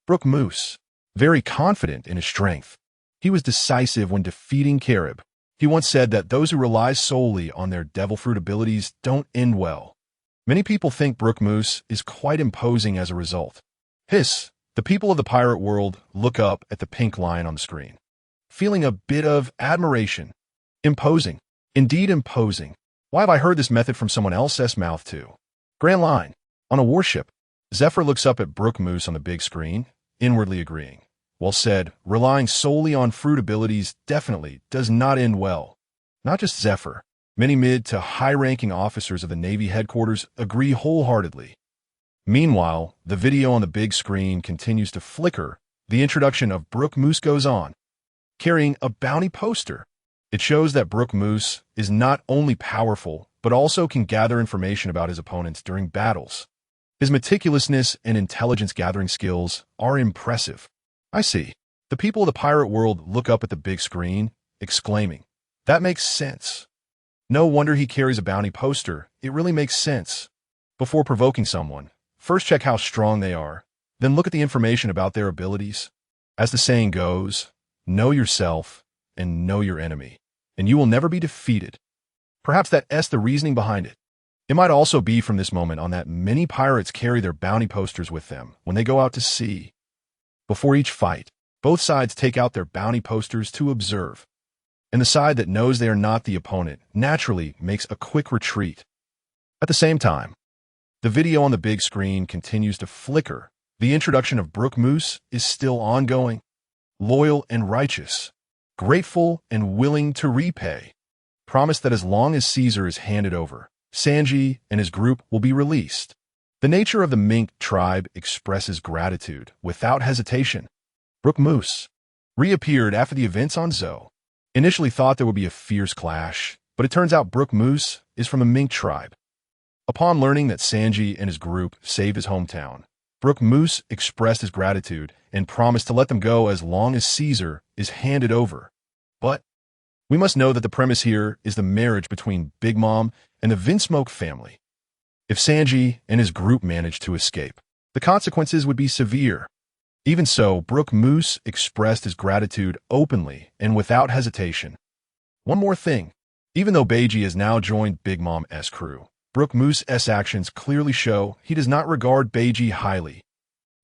Brook Moose, very confident in his strength. He was decisive when defeating Carib. He once said that those who rely solely on their devil fruit abilities don't end well. Many people think Brook Moose is quite imposing as a result. Hiss, the people of the pirate world look up at the pink lion on the screen, feeling a bit of admiration. Imposing. Indeed imposing. Why have I heard this method from someone else's mouth too? Grand line. On a warship, Zephyr looks up at Brook Moose on the big screen, inwardly agreeing. Well said, relying solely on fruit abilities definitely does not end well. Not just Zephyr. Many mid to high-ranking officers of the Navy headquarters agree wholeheartedly. Meanwhile, the video on the big screen continues to flicker. The introduction of Brook Moose goes on. Carrying a bounty poster. It shows that Brook Moose is not only powerful, but also can gather information about his opponents during battles. His meticulousness and intelligence-gathering skills are impressive. I see. The people of the pirate world look up at the big screen, exclaiming, "That makes sense." No wonder he carries a bounty poster. It really makes sense. Before provoking someone, first check how strong they are, then look at the information about their abilities. As the saying goes, know yourself and know your enemy, and you will never be defeated. Perhaps that's the reasoning behind it. It might also be from this moment on that many pirates carry their bounty posters with them when they go out to sea. Before each fight, both sides take out their bounty posters to observe, and the side that knows they are not the opponent naturally makes a quick retreat. At the same time, the video on the big screen continues to flicker. The introduction of Brook Moose is still ongoing. Loyal and righteous. Grateful and willing to repay. Promise that as long as Caesar is handed over, Sanji and his group will be released. The nature of the Mink tribe expresses gratitude without hesitation. Brook Moose reappeared after the events on Zou. Initially thought there would be a fierce clash, but it turns out Brook Moose is from the Mink tribe. Upon learning that Sanji and his group saved his hometown, Brook Moose expressed his gratitude and promised to let them go as long as Caesar is handed over. But we must know that the premise here is the marriage between Big Mom and the Vinsmoke family. If Sanji and his group managed to escape, the consequences would be severe. Even so, Brook Moose expressed his gratitude openly and without hesitation. One more thing. Even though Beiji has now joined Big Mom's crew, Brook Moose's actions clearly show he does not regard Beiji highly.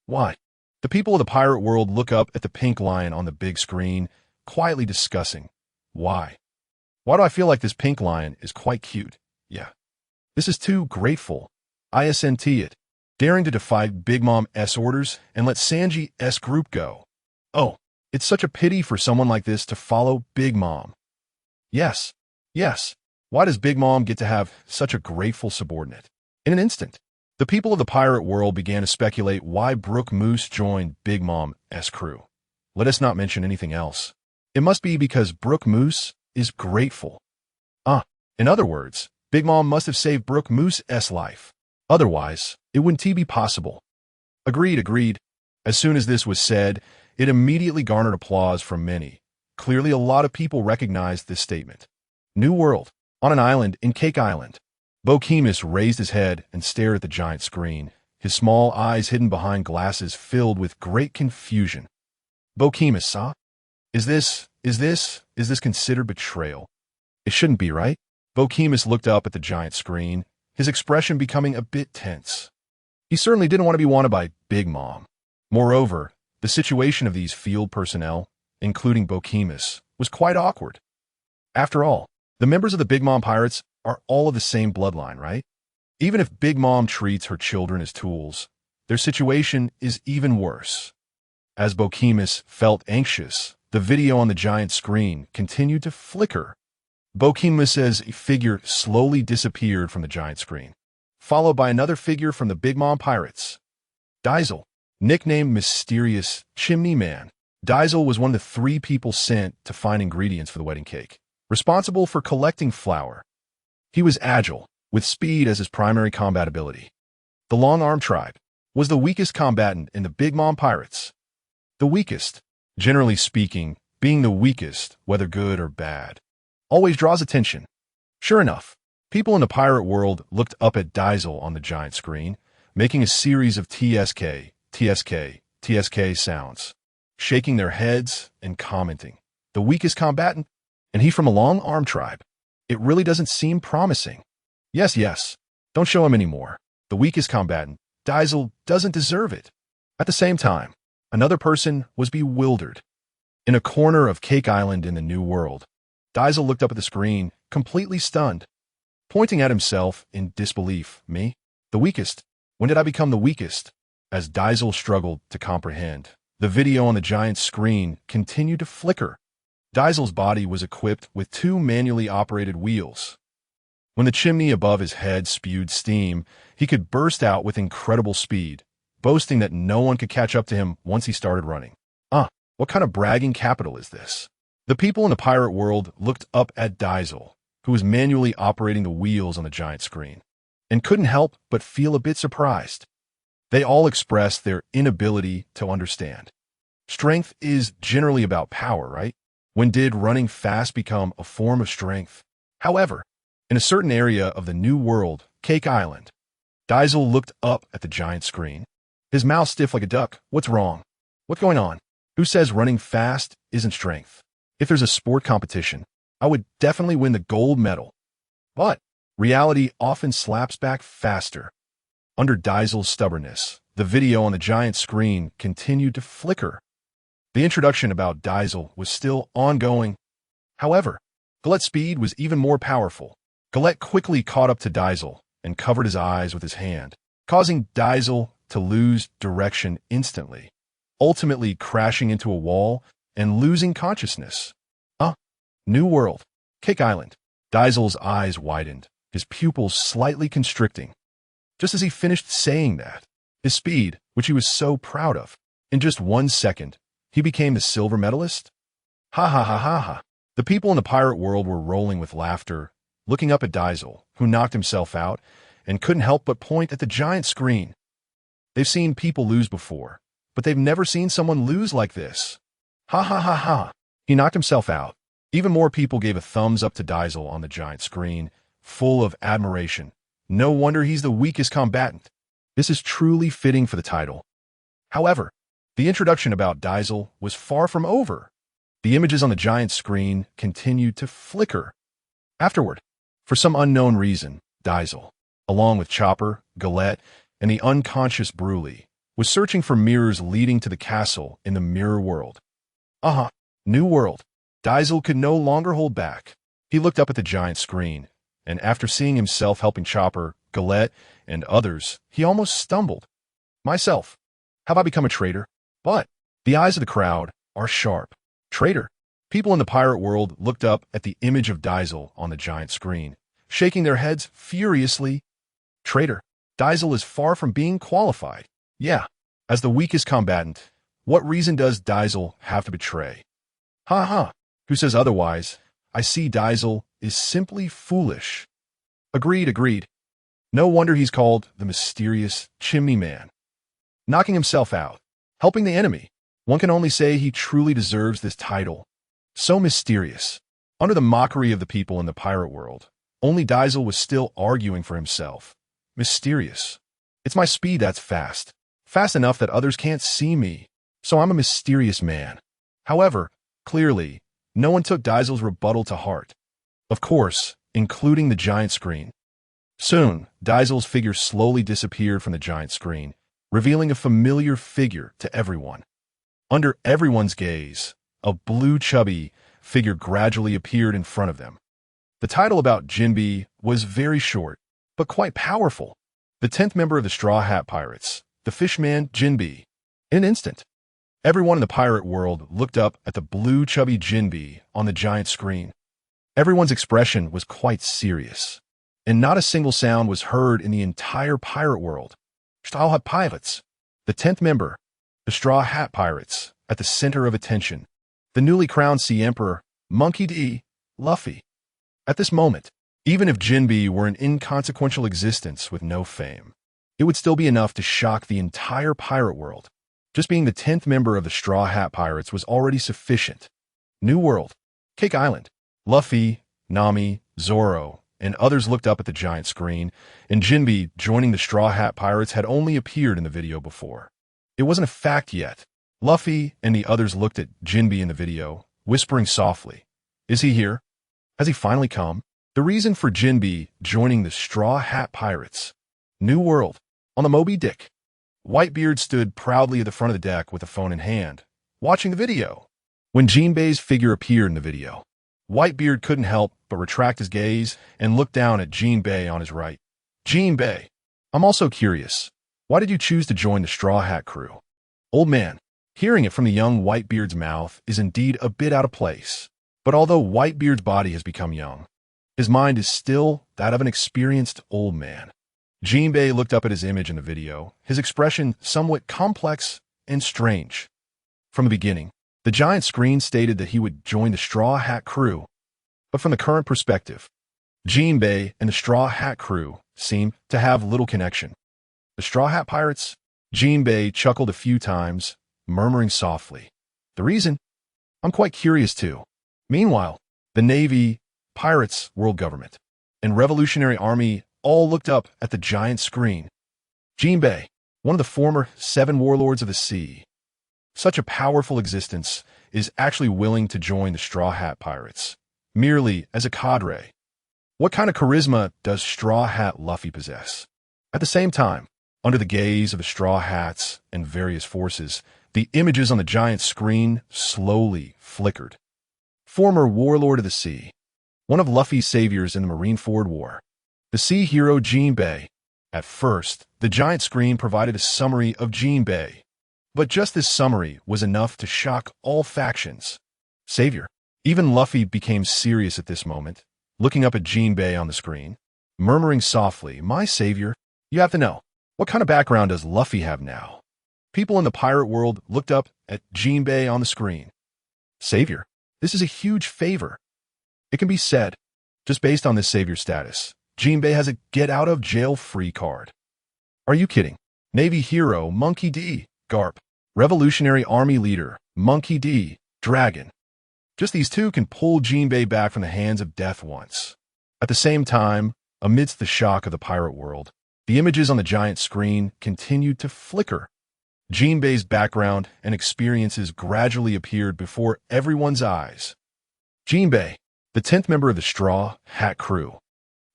Why? The people of the pirate world look up at the pink lion on the big screen, quietly discussing. Why? Why do I feel like this pink lion is quite cute? Yeah. This is too grateful. ISNT it. Daring to defy Big Mom's orders and let Sanji's group go. Oh, it's such a pity for someone like this to follow Big Mom. Yes. Yes. Why does Big Mom get to have such a grateful subordinate? In an instant, the people of the pirate world began to speculate why Brook Moose joined Big Mom's crew. Let us not mention anything else. It must be because Brook Moose is grateful. In other words, Big Mom must have saved Brook Moose's life. Otherwise, it wouldn't be possible. Agreed. As soon as this was said, it immediately garnered applause from many. Clearly, a lot of people recognized this statement. New world. On an island in Cake Island. Beauties raised his head and stared at the giant screen, his small eyes hidden behind glasses filled with great confusion. Beauties, huh? Is this considered betrayal? It shouldn't be, right? Beauties looked up at the giant screen, his expression becoming a bit tense. He certainly didn't want to be wanted by Big Mom. Moreover, the situation of these field personnel, including Beauties, was quite awkward. After all, the members of the Big Mom Pirates are all of the same bloodline, right? Even if Big Mom treats her children as tools, their situation is even worse. As Beauties felt anxious, the video on the giant screen continued to flicker. Beauties' figure slowly disappeared from the giant screen, followed by another figure from the Big Mom Pirates. Diesel, nicknamed Mysterious Chimney Man. Diesel was one of the 3 people sent to find ingredients for the wedding cake, responsible for collecting flour. He was agile, with speed as his primary combat ability. The Long Arm Tribe was the weakest combatant in the Big Mom Pirates. The weakest, generally speaking, being the weakest, whether good or bad, always draws attention. Sure enough, people in the pirate world looked up at Diesel on the giant screen, making a series of TSK sounds, shaking their heads and commenting. The weakest combatant? And he from a Long Arm Tribe. It really doesn't seem promising. Yes. Don't show him anymore. The weakest combatant. Diesel doesn't deserve it. At the same time, another person was bewildered. In a corner of Cake Island in the New World, Diesel looked up at the screen, completely stunned, pointing at himself in disbelief. Me? The weakest? When did I become the weakest? As Diesel struggled to comprehend, the video on the giant screen continued to flicker. Diesel's body was equipped with 2 manually operated wheels. When the chimney above his head spewed steam, he could burst out with incredible speed, boasting that no one could catch up to him once he started running. What kind of bragging capital is this? The people in the pirate world looked up at Diesel, who was manually operating the wheels on the giant screen, and couldn't help but feel a bit surprised. They all expressed their inability to understand. Strength is generally about power, right? When did running fast become a form of strength? However, in a certain area of the New World, Cake Island, Diesel looked up at the giant screen, his mouth stiff like a duck. What's wrong? What's going on? Who says running fast isn't strength? If there's a sport competition, I would definitely win the gold medal. But reality often slaps back faster. Under Diesel's stubbornness, the video on the giant screen continued to flicker. The introduction about Diesel was still ongoing. However, Galette's speed was even more powerful. Galette quickly caught up to Diesel and covered his eyes with his hand, causing Diesel to lose direction instantly, ultimately crashing into a wall and losing consciousness. New World, Cake Island. Diesel's eyes widened, his pupils slightly constricting. Just as he finished saying that, his speed, which he was so proud of, in just 1 second, he became the silver medalist? Ha. The people in the pirate world were rolling with laughter, looking up at Diesel, who knocked himself out and couldn't help but point at the giant screen. They've seen people lose before, but they've never seen someone lose like this. Ha. He knocked himself out. Even more people gave a thumbs up to Diesel on the giant screen, full of admiration. No wonder he's the weakest combatant. This is truly fitting for the title. However, The introduction about Diesel was far from over. The images on the giant screen continued to flicker. Afterward, for some unknown reason, Diesel, along with Chopper, Galette, and the unconscious Broly, was searching for mirrors leading to the castle in the mirror world. New world. Diesel could no longer hold back. He looked up at the giant screen, and after seeing himself helping Chopper, Galette, and others, he almost stumbled. Myself. Have I become a traitor? But the eyes of the crowd are sharp. Traitor. People in the pirate world looked up at the image of Diesel on the giant screen, shaking their heads furiously. Traitor. Diesel is far from being qualified. Yeah, as the weakest combatant, what reason does Diesel have to betray? Who says otherwise? I see Diesel is simply foolish. Agreed. No wonder he's called the mysterious Chimney Man. Knocking himself out, helping the enemy. One can only say he truly deserves this title. So mysterious. Under the mockery of the people in the pirate world, only Diesel was still arguing for himself. Mysterious. It's my speed that's fast. Fast enough that others can't see me. So I'm a mysterious man. However, clearly, no one took Diesel's rebuttal to heart. Of course, including the giant screen. Soon, Diesel's figure slowly disappeared from the giant screen, revealing a familiar figure to everyone. Under everyone's gaze, a blue chubby figure gradually appeared in front of them. The title about Jinbe was very short, but quite powerful. The 10th member of the Straw Hat Pirates, the Fishman Jinbe. In an instant, everyone in the pirate world looked up at the blue chubby Jinbe on the giant screen. Everyone's expression was quite serious, and not a single sound was heard in the entire pirate world. Straw Hat Pirates, the 10th member, the Straw Hat Pirates, at the center of attention. The newly crowned Sea Emperor, Monkey D. Luffy. At this moment, even if Jinbe were an inconsequential existence with no fame, it would still be enough to shock the entire pirate world. Just being the 10th member of the Straw Hat Pirates was already sufficient. New World, Cake Island. Luffy, Nami, Zoro, and others looked up at the giant screen, and Jinbe joining the Straw Hat Pirates had only appeared in the video before. It wasn't a fact yet. Luffy and the others looked at Jinbe in the video, whispering softly, "Is he here? Has he finally come?" The reason for Jinbe joining the Straw Hat Pirates. New World. On the Moby Dick. Whitebeard stood proudly at the front of the deck with a phone in hand, watching the video. When Jinbe's figure appeared in the video, Whitebeard couldn't help but retract his gaze and look down at Jinbe on his right. Jinbe, I'm also curious. Why did you choose to join the Straw Hat crew? Old man, hearing it from the young Whitebeard's mouth is indeed a bit out of place. But although Whitebeard's body has become young, his mind is still that of an experienced old man. Jinbe looked up at his image in the video, his expression somewhat complex and strange. From the beginning, the giant screen stated that he would join the Straw Hat crew. But from the current perspective, Jinbe and the Straw Hat crew seem to have little connection. The Straw Hat Pirates? Jinbe chuckled a few times, murmuring softly. The reason? I'm quite curious too. Meanwhile, the Navy, Pirates, World Government, and Revolutionary Army all looked up at the giant screen. Jinbe, one of the former 7 warlords of the sea, such a powerful existence, is actually willing to join the Straw Hat Pirates, merely as a cadre. What kind of charisma does Straw Hat Luffy possess? At the same time, under the gaze of the Straw Hats and various forces, the images on the giant screen slowly flickered. Former warlord of the sea, one of Luffy's saviors in the Marineford War, the sea hero Jinbe. At first, the giant screen provided a summary of Jinbe, but just this summary was enough to shock all factions. Savior. Even Luffy became serious at this moment, looking up at Jinbe on the screen, murmuring softly, "My savior? You have to know, what kind of background does Luffy have now?" People in the pirate world looked up at Jinbe on the screen. Savior, this is a huge favor. It can be said, just based on this savior status, Jinbe has a get-out-of-jail-free card. Are you kidding? Navy hero Monkey D. Garp. Revolutionary Army leader Monkey D. Dragon. Just these two can pull Jinbe back from the hands of death once. At the same time, amidst the shock of the pirate world, the images on the giant screen continued to flicker. Jinbei's background and experiences gradually appeared before everyone's eyes. Jinbei, the 10th member of the Straw Hat Crew,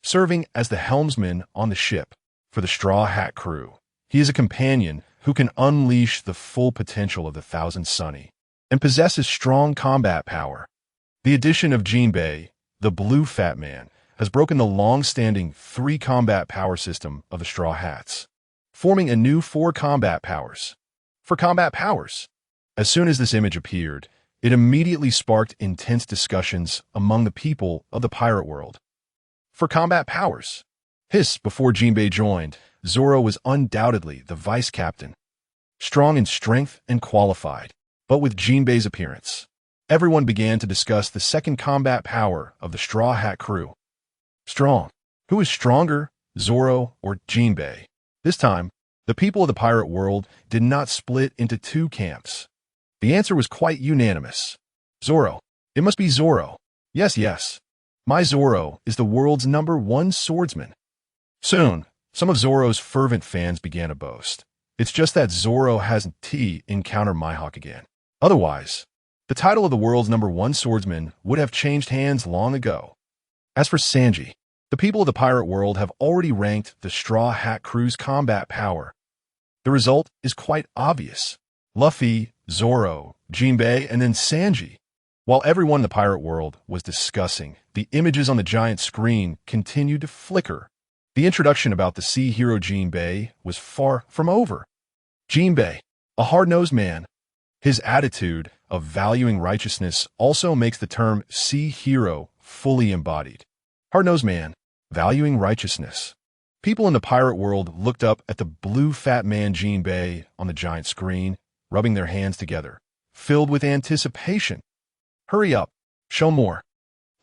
serving as the helmsman on the ship for the Straw Hat Crew. He is a companion who can unleash the full potential of the Thousand Sunny and possesses strong combat power. The addition of Jinbei, the Blue Fat Man, has broken the long-standing 3 combat power system of the Straw Hats, forming a new 4 combat powers. For combat powers, as soon as this image appeared, it immediately sparked intense discussions among the people of the pirate world. For combat powers, before Jinbei joined, Zoro was undoubtedly the vice captain, strong in strength and qualified. But with Jinbei's appearance, everyone began to discuss the second combat power of the Straw Hat Crew. Strong. Who is stronger, Zoro or Jinbei? This time, the people of the pirate world did not split into 2 camps. The answer was quite unanimous. Zoro. It must be Zoro. Yes. My Zoro is the world's #1 swordsman. Soon, some of Zoro's fervent fans began to boast. It's just that Zoro hasn't encountered Mihawk again. Otherwise, the title of the world's #1 swordsman would have changed hands long ago. As for Sanji, the people of the pirate world have already ranked the Straw Hat Crew's combat power. The result is quite obvious. Luffy, Zoro, Jinbei, and then Sanji. While everyone in the pirate world was discussing, the images on the giant screen continued to flicker. The introduction about the sea hero Jinbei was far from over. Jinbei, a hard-nosed man. His attitude of valuing righteousness also makes the term sea hero fully embodied. Hard-nosed man, valuing righteousness. People in the pirate world looked up at the blue fat man Jinbei on the giant screen, rubbing their hands together, filled with anticipation. Hurry up, show more.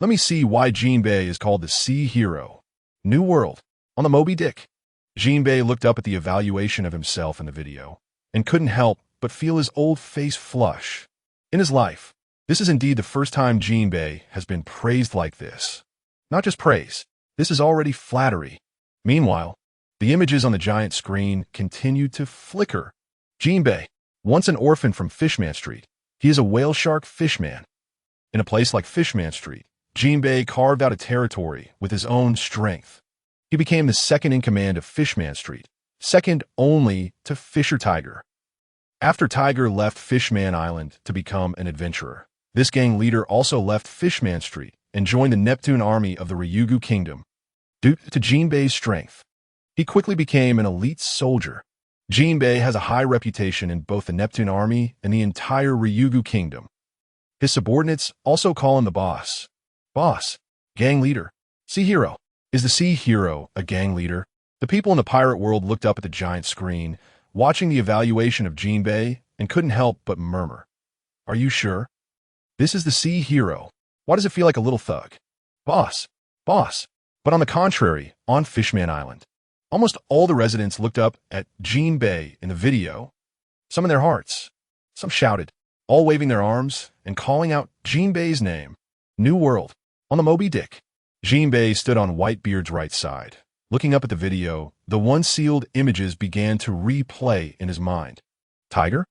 Let me see why Jinbei is called the sea hero. New World. On the Moby Dick. Jinbei looked up at the evaluation of himself in the video and couldn't help but feel his old face flush. In his life, this is indeed the first time Jinbei has been praised like this. Not just praise, this is already flattery. Meanwhile, the images on the giant screen continued to flicker. Jinbei, once an orphan from Fishman Street, he is a whale shark fishman. In a place like Fishman Street, Jinbei carved out a territory with his own strength. He became the second in command of Fishman Street, second only to Fisher Tiger. After Tiger left Fishman Island to become an adventurer, this gang leader also left Fishman Street and joined the Neptune army of the Ryugu Kingdom. Due to Jinbei's strength, he quickly became an elite soldier. Jinbei has a high reputation in both the Neptune army and the entire Ryugu Kingdom. His subordinates also call him the boss. Boss, gang leader, sea hero. Is the sea hero a gang leader? The people in the pirate world looked up at the giant screen, watching the evaluation of Jinbei, and couldn't help but murmur. Are you sure? This is the sea hero. Why does it feel like a little thug? Boss. But on the contrary, on Fishman Island, almost all the residents looked up at Jinbei in the video. Some in their hearts. Some shouted, all waving their arms and calling out Jinbei's name. New World. On the Moby Dick. Jinbei stood on Whitebeard's right side. Looking up at the video, the once sealed images began to replay in his mind. Tiger?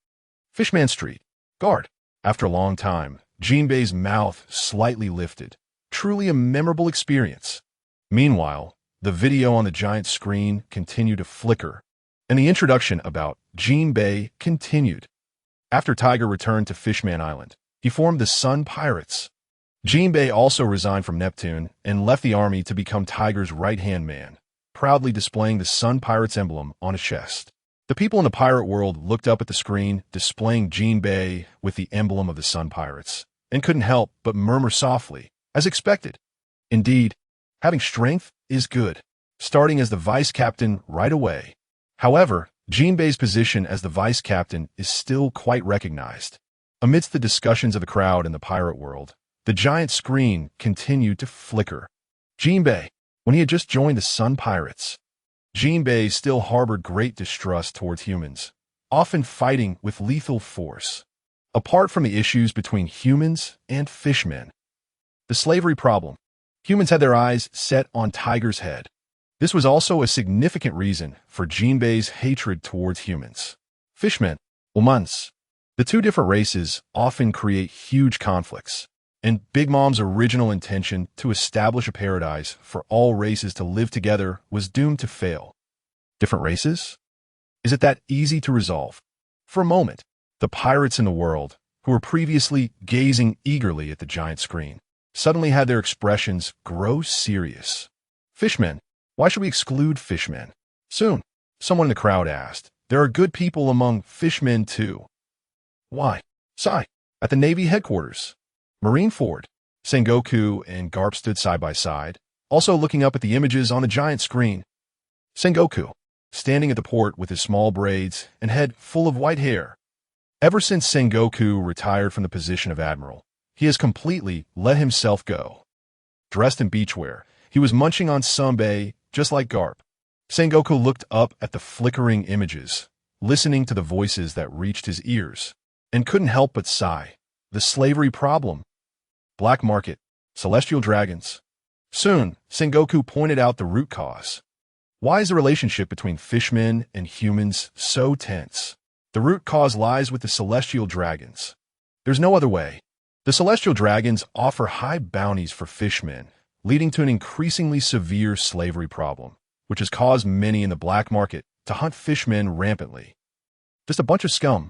Fishman Street. Guard. After a long time, Jinbei's mouth slightly lifted. Truly a memorable experience. Meanwhile, the video on the giant screen continued to flicker, and the introduction about Jinbei continued. After Tiger returned to Fishman Island, he formed the Sun Pirates. Jinbei also resigned from Neptune and left the army to become Tiger's right-hand man, proudly displaying the Sun Pirates emblem on his chest. The people in the pirate world looked up at the screen, displaying Jinbei with the emblem of the Sun Pirates, and couldn't help but murmur softly, as expected. Indeed, having strength is good, starting as the vice captain right away. However, Jinbei's position as the vice captain is still quite recognized. Amidst the discussions of the crowd in the pirate world, the giant screen continued to flicker. Jinbei, when he had just joined the Sun Pirates, Jinbei still harbored great distrust towards humans, often fighting with lethal force. Apart from the issues between humans and fishmen, the slavery problem, humans had their eyes set on Tiger's head. This was also a significant reason for Jinbei's hatred towards humans. Fishmen, Womans. The two different races often create huge conflicts, and Big Mom's original intention to establish a paradise for all races to live together was doomed to fail. Different races? Is it that easy to resolve? For a moment, the pirates in the world, who were previously gazing eagerly at the giant screen, suddenly had their expressions grow serious. Fishmen. Why should we exclude fishmen? Soon, someone in the crowd asked. There are good people among fishmen too. Why? Sigh. At the Navy headquarters. Marineford. Sengoku and Garp stood side by side, also looking up at the images on the giant screen. Sengoku, standing at the port with his small braids and head full of white hair. Ever since Sengoku retired from the position of admiral, he has completely let himself go. Dressed in beachwear, he was munching on sambei just like Garp. Sengoku looked up at the flickering images, listening to the voices that reached his ears, and couldn't help but sigh. The slavery problem. Black market. Celestial dragons. Soon, Sengoku pointed out the root cause. Why is the relationship between fishmen and humans so tense? The root cause lies with the celestial dragons. There's no other way. The celestial dragons offer high bounties for fishmen, leading to an increasingly severe slavery problem, which has caused many in the black market to hunt fishmen rampantly. Just a bunch of scum.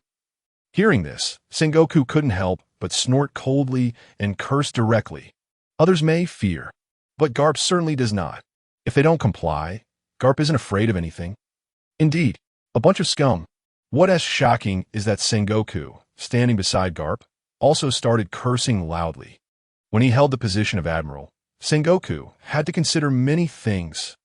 Hearing this, Sengoku couldn't help but snort coldly and curse directly. Others may fear, but Garp certainly does not. If they don't comply, Garp isn't afraid of anything. Indeed, a bunch of scum. What is shocking is that Sengoku, standing beside Garp, also started cursing loudly. When he held the position of admiral, Sengoku had to consider many things.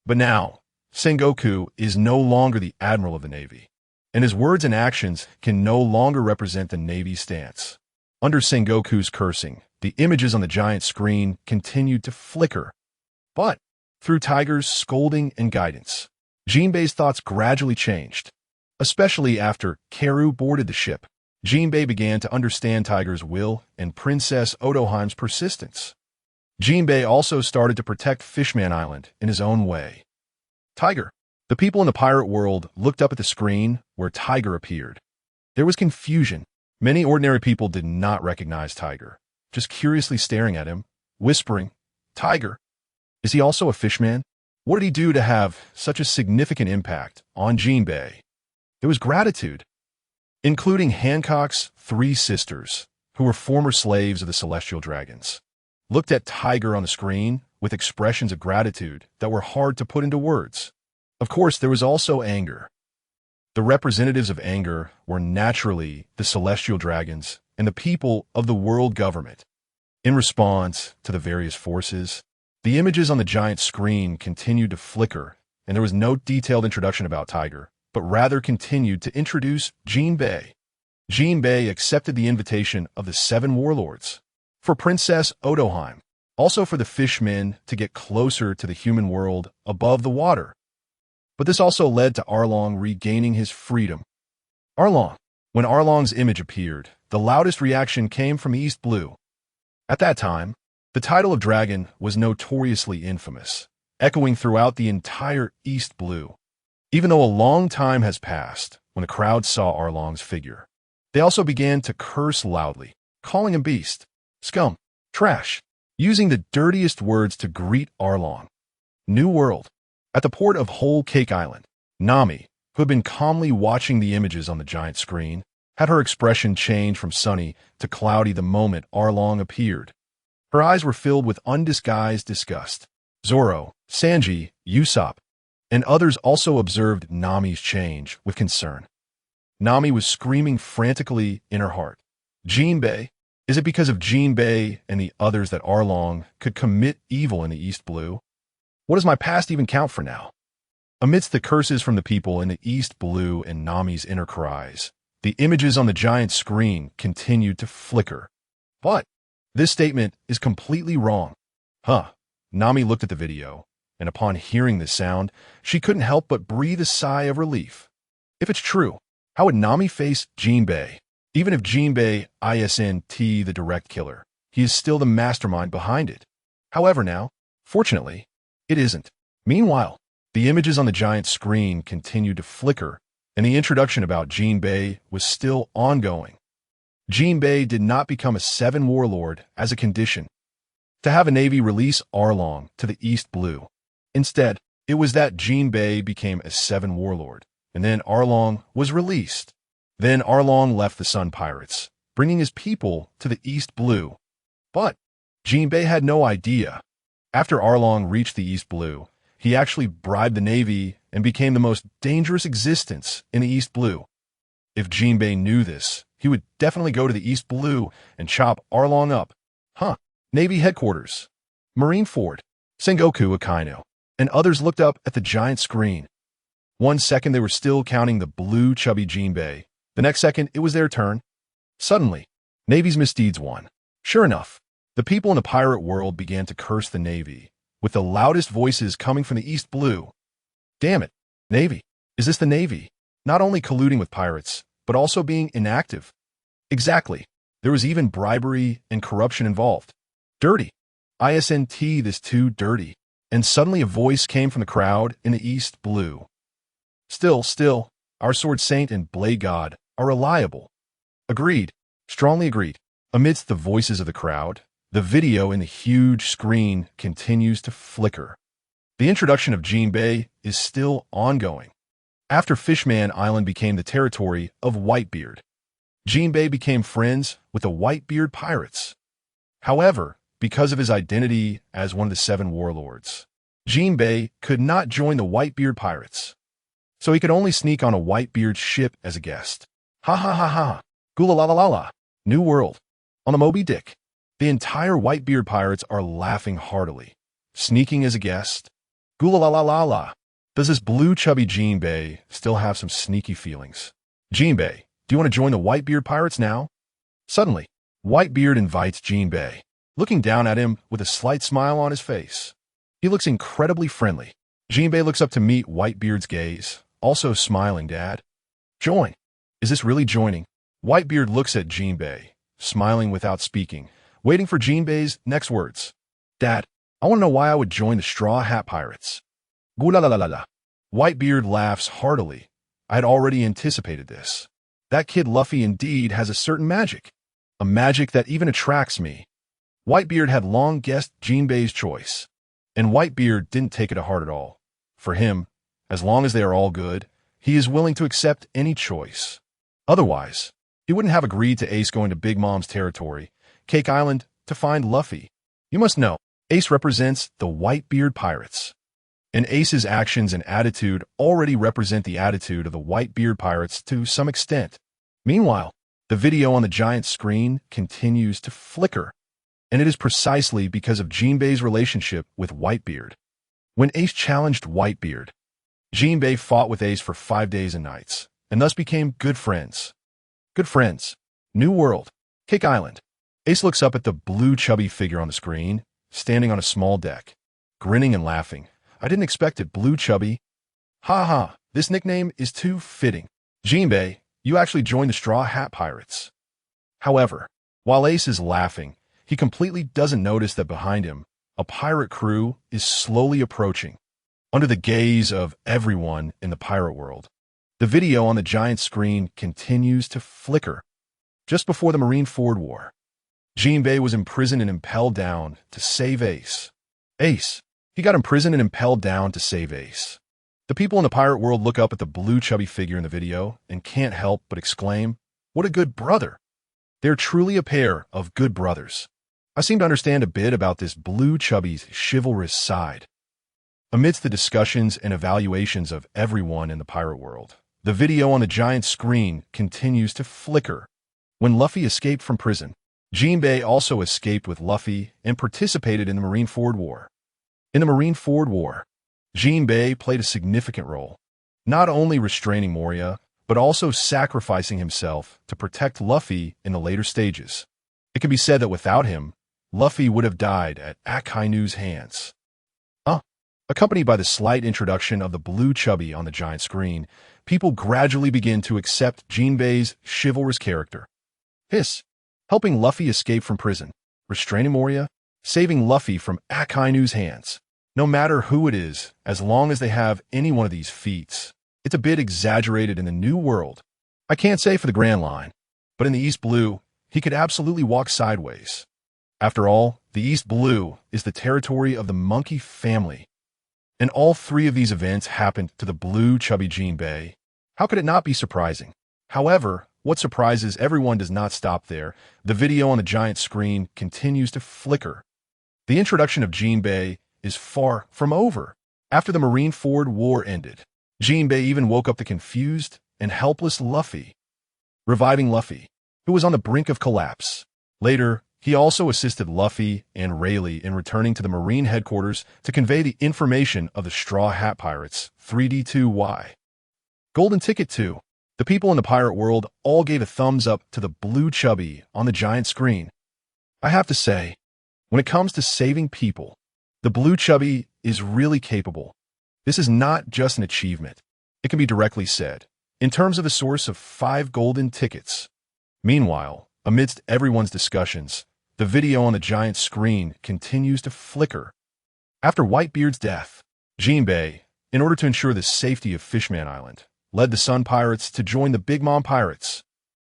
But now, Sengoku is no longer the admiral of the Navy, and his words and actions can no longer represent the Navy's stance. Under Sengoku's cursing, the images on the giant screen continued to flicker. But, through Tiger's scolding and guidance, Jinbei's thoughts gradually changed. Especially after Karu boarded the ship, Jinbei began to understand Tiger's will and Princess Otoheim's persistence. Jinbei also started to protect Fishman Island in his own way. Tiger. The people in the pirate world looked up at the screen where Tiger appeared. There was confusion. Many ordinary people did not recognize Tiger, just curiously staring at him, whispering, "Tiger? Is he also a fishman? What did he do to have such a significant impact on Jinbei?" There was gratitude, including Hancock's three sisters, who were former slaves of the Celestial Dragons, looked at Tiger on the screen with expressions of gratitude that were hard to put into words. Of course, there was also anger. The representatives of anger were naturally the Celestial Dragons and the people of the world government. In response to the various forces, the images on the giant screen continued to flicker, and there was no detailed introduction about Tiger, but rather continued to introduce Jinbei. Jinbei accepted the invitation of the 7 warlords, for Princess Otoheim, also for the fishmen to get closer to the human world above the water. But this also led to Arlong regaining his freedom. Arlong. When Arlong's image appeared, the loudest reaction came from East Blue. At that time, the title of dragon was notoriously infamous, echoing throughout the entire East Blue. Even though a long time has passed when the crowd saw Arlong's figure, they also began to curse loudly, calling him beast, scum, trash, using the dirtiest words to greet Arlong. New World. At the port of Whole Cake Island, Nami, who had been calmly watching the images on the giant screen, had her expression change from sunny to cloudy the moment Arlong appeared. Her eyes were filled with undisguised disgust. Zoro, Sanji, Usopp, and others also observed Nami's change with concern. Nami was screaming frantically in her heart. Jinbei? Is it because of Jinbei and the others that Arlong could commit evil in the East Blue? What does my past even count for now? Amidst the curses from the people in the East Blue and Nami's inner cries, the images on the giant screen continued to flicker. But this statement is completely wrong. Nami looked at the video, and upon hearing this sound, she couldn't help but breathe a sigh of relief. If it's true, how would Nami face Jinbei? Even if Jinbei isn't the direct killer, he is still the mastermind behind it. However now, fortunately, it isn't. Meanwhile, the images on the giant screen continued to flicker, and the introduction about Jinbei was still ongoing. Jinbei did not become a 7 warlord as a condition to have a navy release Arlong to the East Blue. Instead, it was that Jinbei became a 7 warlord, and then Arlong was released. Then Arlong left the Sun Pirates, bringing his people to the East Blue. But Jinbei had no idea. After Arlong reached the East Blue, he actually bribed the Navy and became the most dangerous existence in the East Blue. If Jinbei knew this, he would definitely go to the East Blue and chop Arlong up. Navy headquarters, Marineford, Sengoku Akainu, and others looked up at the giant screen. 1 second they were still counting the blue chubby Jinbei. The next second it was their turn. Suddenly, Navy's misdeeds won. Sure enough, the people in the pirate world began to curse the Navy, with the loudest voices coming from the East Blue. Damn it, Navy. Is this the Navy? Not only colluding with pirates, but also being inactive. Exactly. There was even bribery and corruption involved. Dirty. ISNT, this too dirty. And suddenly a voice came from the crowd in the East Blue. Still, our Sword Saint and Blade God are reliable. Agreed. Strongly agreed. Amidst the voices of the crowd, the video in the huge screen continues to flicker. The introduction of Jinbei is still ongoing. After Fishman Island became the territory of Whitebeard, Jinbei became friends with the Whitebeard pirates. However, because of his identity as one of the 7 warlords, Jinbei could not join the Whitebeard pirates, so he could only sneak on a Whitebeard ship as a guest. Ha ha ha ha. Gula la la la la. New World. On the Moby Dick. The entire Whitebeard pirates are laughing heartily. Sneaking as a guest. Gula la la la la. Does this blue chubby Jinbei still have some sneaky feelings? Jinbei, do you want to join the Whitebeard pirates now? Suddenly, Whitebeard invites Jinbei, looking down at him with a slight smile on his face. He looks incredibly friendly. Jinbei looks up to meet Whitebeard's gaze, also smiling. Dad? Join. Is this really joining? Whitebeard looks at Jinbei, smiling without speaking, waiting for Jinbei's next words. Dad, I want to know why I would join the Straw Hat Pirates. Gula la la la la. Whitebeard laughs heartily. I had already anticipated this. That kid Luffy indeed has a certain magic. A magic that even attracts me. Whitebeard had long guessed Jinbei's choice, and Whitebeard didn't take it to heart at all. For him, as long as they are all good, he is willing to accept any choice. Otherwise, he wouldn't have agreed to Ace going to Big Mom's territory, Cake Island, to find Luffy. You must know, Ace represents the Whitebeard pirates. And Ace's actions and attitude already represent the attitude of the Whitebeard pirates to some extent. Meanwhile, the video on the giant screen continues to flicker. And it is precisely because of Jinbei's relationship with Whitebeard. When Ace challenged Whitebeard, Jinbei fought with Ace for 5 days and nights, and thus became good friends. Good friends. New World. Cake Island. Ace looks up at the blue chubby figure on the screen, standing on a small deck, grinning and laughing. I didn't expect it, blue chubby. Ha ha, this nickname is too fitting. Jinbei, you actually joined the Straw Hat Pirates. However, while Ace is laughing, he completely doesn't notice that behind him, a pirate crew is slowly approaching. Under the gaze of everyone in the pirate world, the video on the giant screen continues to flicker. Just before the Marineford War, Jinbei was imprisoned and impelled down to save Ace. He got imprisoned and impelled down to save Ace. The people in the pirate world look up at the blue chubby figure in the video and can't help but exclaim, "What a good brother!" They're truly a pair of good brothers. I seem to understand a bit about this blue chubby's chivalrous side. Amidst the discussions and evaluations of everyone in the pirate world, the video on the giant screen continues to flicker. When Luffy escaped from prison, Jinbei also escaped with Luffy and participated in the Marineford War. In the Marineford War, Jinbei played a significant role, not only restraining Moria, but also sacrificing himself to protect Luffy in the later stages. It can be said that without him, Luffy would have died at Akainu's hands. Accompanied by the slight introduction of the blue chubby on the giant screen, people gradually begin to accept Jinbei's chivalrous character. Helping Luffy escape from prison, restraining Moria, saving Luffy from Akainu's hands. No matter who it is, as long as they have any one of these feats, It's a bit exaggerated in the New World. I can't say for the Grand Line, but in the East Blue, he could absolutely walk sideways. After all, the East Blue is the territory of the monkey family. And all three of these events happened to the blue chubby Jinbei. How could it not be surprising? However, what surprises everyone does not stop there. The video on the giant screen continues to flicker. The introduction of Jinbei is far from over. After the Marineford War ended, Jinbei even woke up the confused and helpless Luffy, reviving Luffy, who was on the brink of collapse. Later, he also assisted Luffy and Rayleigh in returning to the Marine headquarters to convey the information of the Straw Hat Pirates, 3D2Y. Golden Ticket 2. The people in the pirate world all gave a thumbs up to the blue chubby on the giant screen. I have to say, when it comes to saving people, the blue chubby is really capable. This is not just an achievement. It can be directly said, in terms of a source of 5 golden tickets. Meanwhile, amidst everyone's discussions, the video on the giant screen continues to flicker. After Whitebeard's death, Jinbei, in order to ensure the safety of Fishman Island, led the Sun Pirates to join the Big Mom Pirates.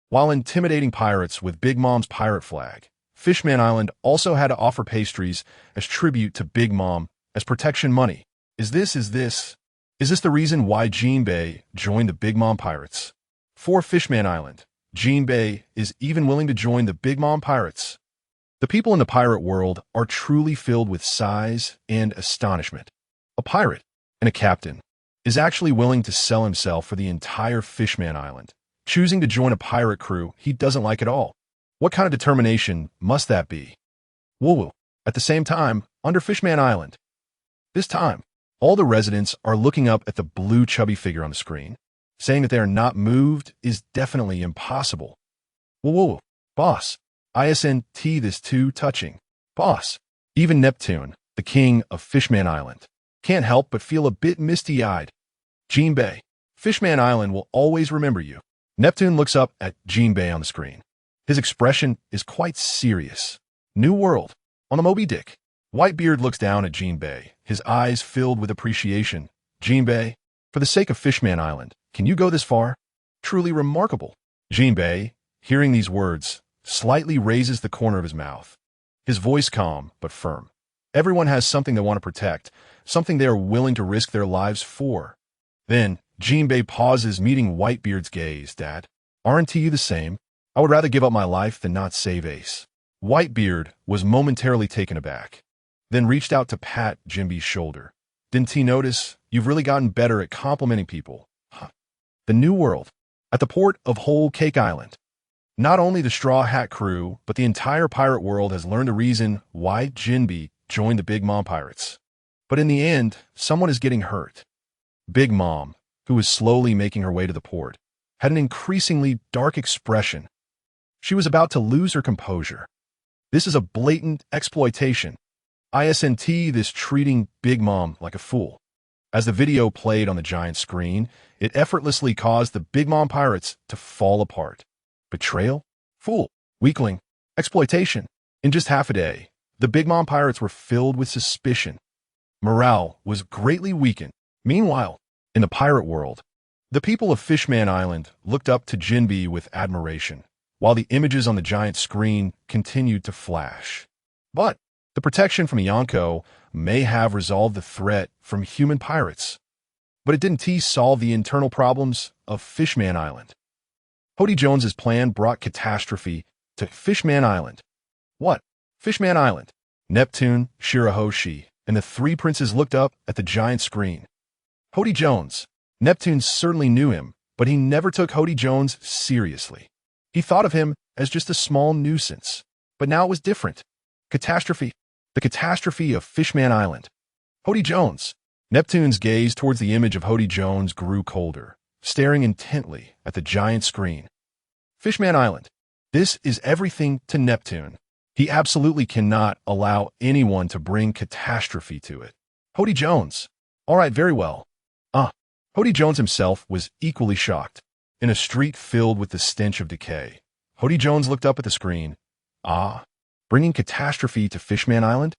While intimidating pirates with Big Mom's pirate flag, Fishman Island also had to offer pastries as tribute to Big Mom as protection money. Is this the reason why Jinbei joined the Big Mom Pirates? For Fishman Island, Jinbei is even willing to join the Big Mom Pirates. The people in the pirate world are truly filled with sighs and astonishment. A pirate and a captain is actually willing to sell himself for the entire Fishman Island, choosing to join a pirate crew he doesn't like at all. What kind of determination must that be? Woo-woo. At the same time, under Fishman Island, this time, all the residents are looking up at the blue chubby figure on the screen. Saying that they are not moved is definitely impossible. Whoa, boss. ISNT this too touching. Boss. Even Neptune, the king of Fishman Island, can't help but feel a bit misty-eyed. Jinbei, Fishman Island will always remember you. Neptune looks up at Jinbei on the screen. His expression is quite serious. New World. On the Moby Dick, Whitebeard looks down at Jinbei, his eyes filled with appreciation. Jinbei, for the sake of Fishman Island, can you go this far? Truly remarkable. Jinbei, hearing these words, slightly raises the corner of his mouth. His voice calm but firm. Everyone has something they want to protect, something they are willing to risk their lives for. Then, Jinbei pauses, meeting Whitebeard's gaze. Dad, aren't you the same? I would rather give up my life than not save Ace. Whitebeard was momentarily taken aback, then reached out to pat Jinbei's shoulder. Didn't he notice? You've really gotten better at complimenting people. Huh. The New World. At the port of Whole Cake Island. Not only the Straw Hat crew, but the entire pirate world has learned the reason why Jinbei joined the Big Mom Pirates. But in the end, someone is getting hurt. Big Mom, who was slowly making her way to the port, had an increasingly dark expression. She was about to lose her composure. This is a blatant exploitation. ISNT this treating Big Mom like a fool. As the video played on the giant screen, it effortlessly caused the Big Mom Pirates to fall apart. Betrayal? Fool. Weakling. Exploitation. In just half a day, the Big Mom Pirates were filled with suspicion. Morale was greatly weakened. Meanwhile, in the pirate world, the people of Fishman Island looked up to Jinbei with admiration, while the images on the giant screen continued to flash. But the protection from Yonko may have resolved the threat from human pirates. But it didn't solve the internal problems of Fishman Island. Hody Jones's plan brought catastrophe to Fishman Island. What? Fishman Island. Neptune, Shirahoshi, and the three princes looked up at the giant screen. Hody Jones. Neptune certainly knew him, but he never took Hody Jones seriously. He thought of him as just a small nuisance. But now it was different. Catastrophe. The catastrophe of Fishman Island. Hody Jones. Neptune's gaze towards the image of Hody Jones grew colder, staring intently at the giant screen. Fishman Island. This is everything to Neptune. He absolutely cannot allow anyone to bring catastrophe to it. Hody Jones. All right, very well. Hody Jones himself was equally shocked. In a street filled with the stench of decay, Hody Jones looked up at the screen. Bringing catastrophe to Fishman Island?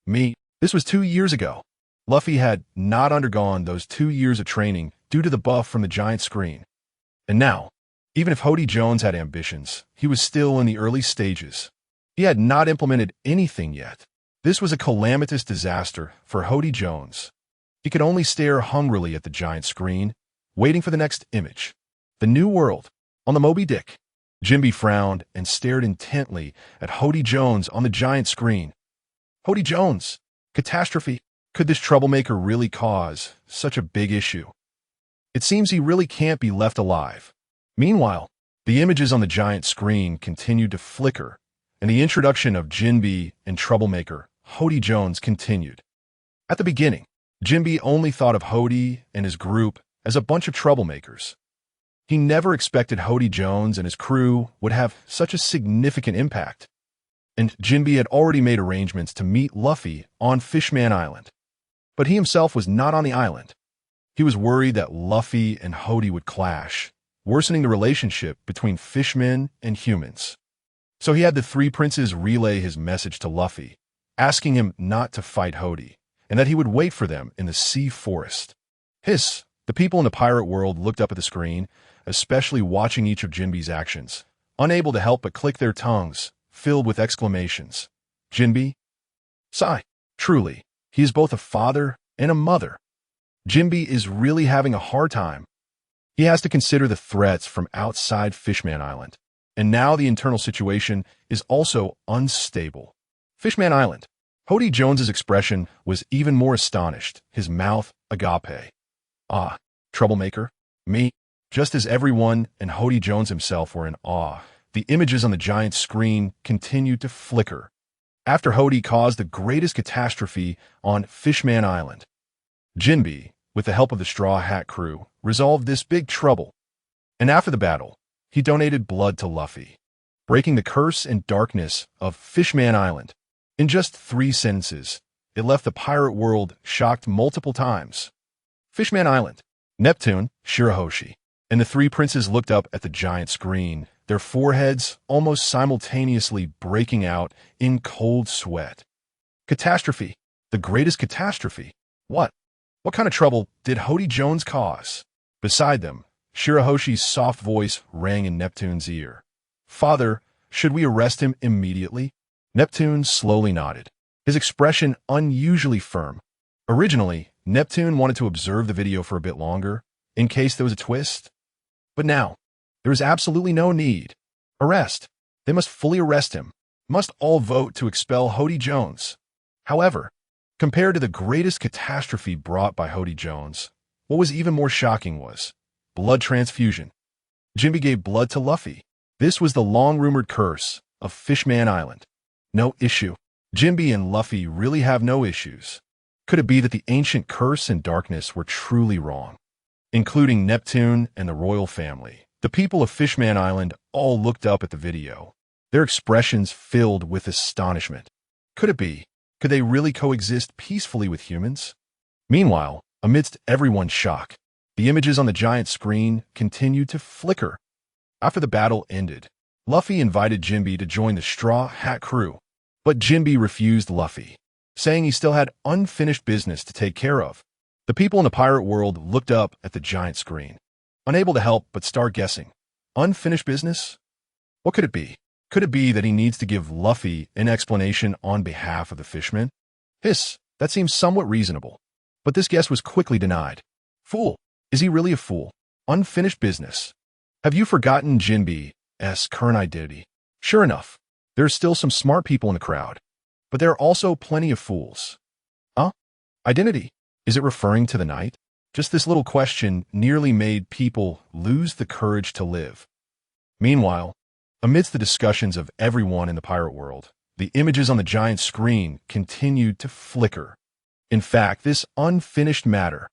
Me. This was 2 years ago. Luffy had not undergone those 2 years of training due to the buff from the giant screen. And now, even if Hody Jones had ambitions, he was still in the early stages. He had not implemented anything yet. This was a calamitous disaster for Hody Jones. He could only stare hungrily at the giant screen, waiting for the next image. The new world. On the Moby Dick. Jinbe frowned and stared intently at Hody Jones on the giant screen. Hody Jones! Catastrophe! Could this troublemaker really cause such a big issue? It seems he really can't be left alive. Meanwhile, the images on the giant screen continued to flicker, and the introduction of Jinbe and troublemaker Hody Jones continued. At the beginning, Jinbe only thought of Hody and his group as a bunch of troublemakers. He never expected Hody Jones and his crew would have such a significant impact. And Jinbe had already made arrangements to meet Luffy on Fishman Island. But he himself was not on the island. He was worried that Luffy and Hody would clash, worsening the relationship between fishmen and humans. So he had the three princes relay his message to Luffy, asking him not to fight Hody, and that he would wait for them in the sea forest. Hiss! The people in the pirate world looked up at the screen, especially watching each of Jinbe's actions, unable to help but click their tongues, filled with exclamations. Jinbe? Sigh. Truly, he is both a father and a mother. Jinbe is really having a hard time. He has to consider the threats from outside Fishman Island, and now the internal situation is also unstable. Fishman Island. Hody Jones's expression was even more astonished, his mouth agape. Ah, troublemaker? Me? Just as everyone and Hody Jones himself were in awe, the images on the giant screen continued to flicker. After Hody caused the greatest catastrophe on Fishman Island, Jinbe, with the help of the Straw Hat crew, resolved this big trouble. And after the battle, he donated blood to Luffy, breaking the curse and darkness of Fishman Island. In just 3 sentences, it left the pirate world shocked multiple times. Fishman Island. Neptune, Shirahoshi, and the 3 princes looked up at the giant screen, their foreheads almost simultaneously breaking out in cold sweat. Catastrophe. The greatest catastrophe. What? What kind of trouble did Hody Jones cause? Beside them, Shirahoshi's soft voice rang in Neptune's ear. Father, should we arrest him immediately? Neptune slowly nodded, his expression unusually firm. Originally, Neptune wanted to observe the video for a bit longer, in case there was a twist. But now, there is absolutely no need. Arrest. They must fully arrest him. Must all vote to expel Hody Jones. However, compared to the greatest catastrophe brought by Hody Jones, what was even more shocking was blood transfusion. Jinbe gave blood to Luffy. This was the long-rumored curse of Fishman Island. No issue. Jinbe and Luffy really have no issues. Could it be that the ancient curse and darkness were truly wrong? Including Neptune and the royal family, the people of Fishman Island all looked up at the video, their expressions filled with astonishment. Could it be? Could they really coexist peacefully with humans? Meanwhile, amidst everyone's shock, the images on the giant screen continued to flicker. After the battle ended, Luffy invited Jinbe to join the Straw Hat crew, but Jinbe refused Luffy, saying he still had unfinished business to take care of. The people in the pirate world looked up at the giant screen, unable to help but start guessing. Unfinished business? What could it be? Could it be that he needs to give Luffy an explanation on behalf of the fishmen? Hiss, that seems somewhat reasonable. But this guess was quickly denied. Fool. Is he really a fool? Unfinished business. Have you forgotten Jinbe's current identity? Sure enough, there are still some smart people in the crowd, but there are also plenty of fools. Huh? Identity? Is it referring to the night? Just this little question nearly made people lose the courage to live. Meanwhile, amidst the discussions of everyone in the pirate world, the images on the giant screen continued to flicker. In fact, this unfinished matter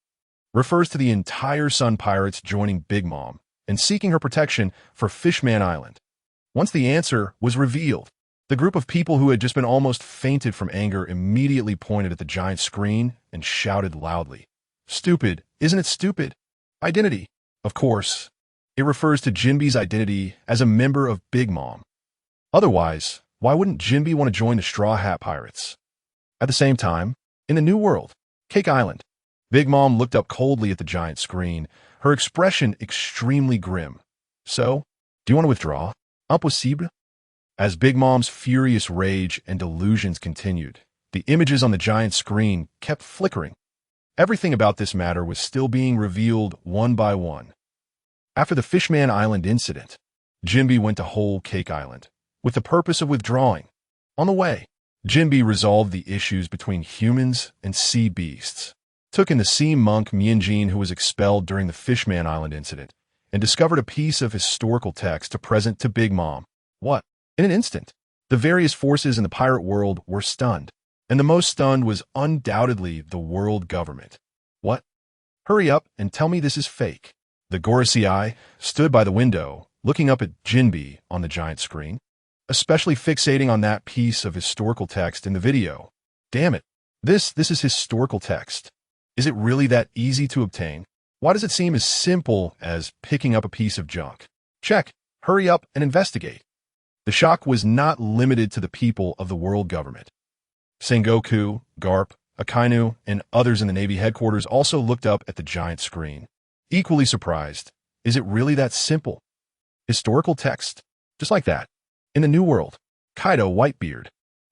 refers to the entire Sun Pirates joining Big Mom and seeking her protection for Fishman Island. Once the answer was revealed, the group of people who had just been almost fainted from anger immediately pointed at the giant screen and shouted loudly. Stupid, isn't it stupid? Identity. Of course, it refers to Jinbe's identity as a member of Big Mom. Otherwise, why wouldn't Jinbe want to join the Straw Hat Pirates? At the same time, in the New World, Cake Island, Big Mom looked up coldly at the giant screen, her expression extremely grim. So, do you want to withdraw? Impossible? As Big Mom's furious rage and delusions continued, the images on the giant screen kept flickering. Everything about this matter was still being revealed one by one. After the Fishman Island incident, Jinbe went to Whole Cake Island with the purpose of withdrawing. On the way, Jinbe resolved the issues between humans and sea beasts, took in the sea monk Mianjin, who was expelled during the Fishman Island incident, and discovered a piece of historical text to present to Big Mom. What? In an instant, the various forces in the pirate world were stunned, and the most stunned was undoubtedly the world government. What? Hurry up and tell me this is fake. The Gorosei stood by the window, looking up at Jinbe on the giant screen, especially fixating on that piece of historical text in the video. Damn it, this is historical text. Is it really that easy to obtain? Why does it seem as simple as picking up a piece of junk? Check, hurry up and investigate. The shock was not limited to the people of the world government. Sengoku, Garp, Akainu, and others in the Navy headquarters also looked up at the giant screen, equally surprised. Is it really that simple? Historical text? Just like that. In the New World, Kaido Whitebeard,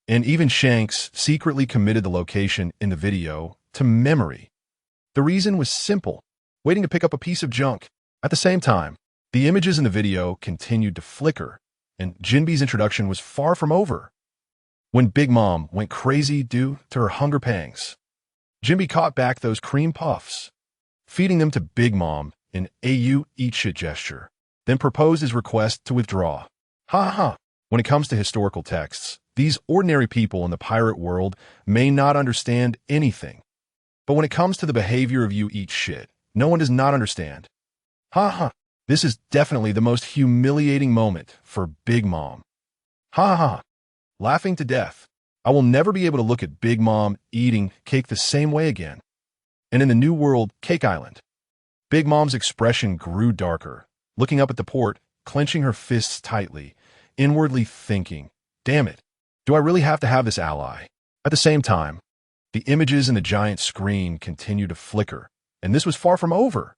and even Shanks secretly committed the location in the video to memory. The reason was simple, waiting to pick up a piece of junk. At the same time, the images in the video continued to flicker, and Jinbe's introduction was far from over. When Big Mom went crazy due to her hunger pangs, Jinbe caught back those cream puffs, feeding them to Big Mom in a "you eat shit" gesture, then proposed his request to withdraw. Ha ha! When it comes to historical texts, these ordinary people in the pirate world may not understand anything. But when it comes to the behavior of "you eat shit," no one does not understand. Ha ha! This is definitely the most humiliating moment for Big Mom. Ha ha! Laughing to death. I will never be able to look at Big Mom eating cake the same way again. And in the New World, Cake Island, Big Mom's expression grew darker, looking up at the port, clenching her fists tightly, inwardly thinking, damn it, do I really have to have this ally? At the same time, the images in the giant screen continued to flicker, and this was far from over.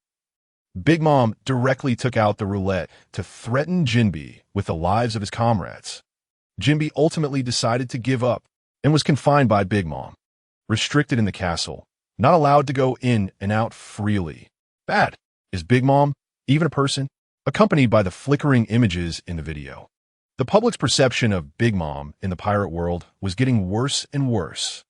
Big Mom directly took out the roulette to threaten Jinbe with the lives of his comrades. Jinbe ultimately decided to give up and was confined by Big Mom, restricted in the castle, not allowed to go in and out freely. Bad. Is Big Mom even a person? Accompanied by the flickering images in the video, the public's perception of Big Mom in the pirate world was getting worse and worse.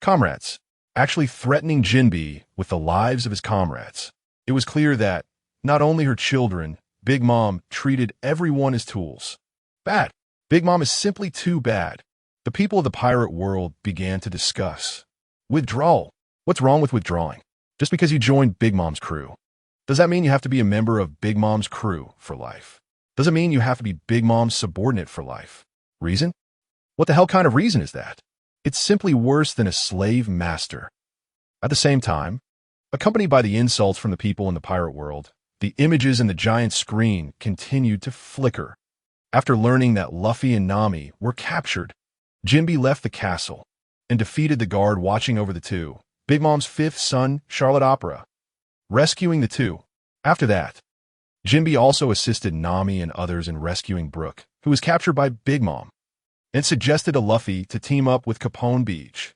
Comrades, actually threatening Jinbe with the lives of his comrades. It was clear that, not only her children, Big Mom treated everyone as tools. Bad. Big Mom is simply too bad. The people of the pirate world began to discuss. Withdrawal. What's wrong with withdrawing? Just because you joined Big Mom's crew. Does that mean you have to be a member of Big Mom's crew for life? Does it mean you have to be Big Mom's subordinate for life? Reason? What the hell kind of reason is that? It's simply worse than a slave master. At the same time, accompanied by the insults from the people in the pirate world, the images in the giant screen continued to flicker. After learning that Luffy and Nami were captured, Jinbe left the castle and defeated the guard watching over the two, Big Mom's fifth son, Charlotte Opera, rescuing the two. After that, Jinbe also assisted Nami and others in rescuing Brook, who was captured by Big Mom, and suggested to Luffy to team up with Capone Beach.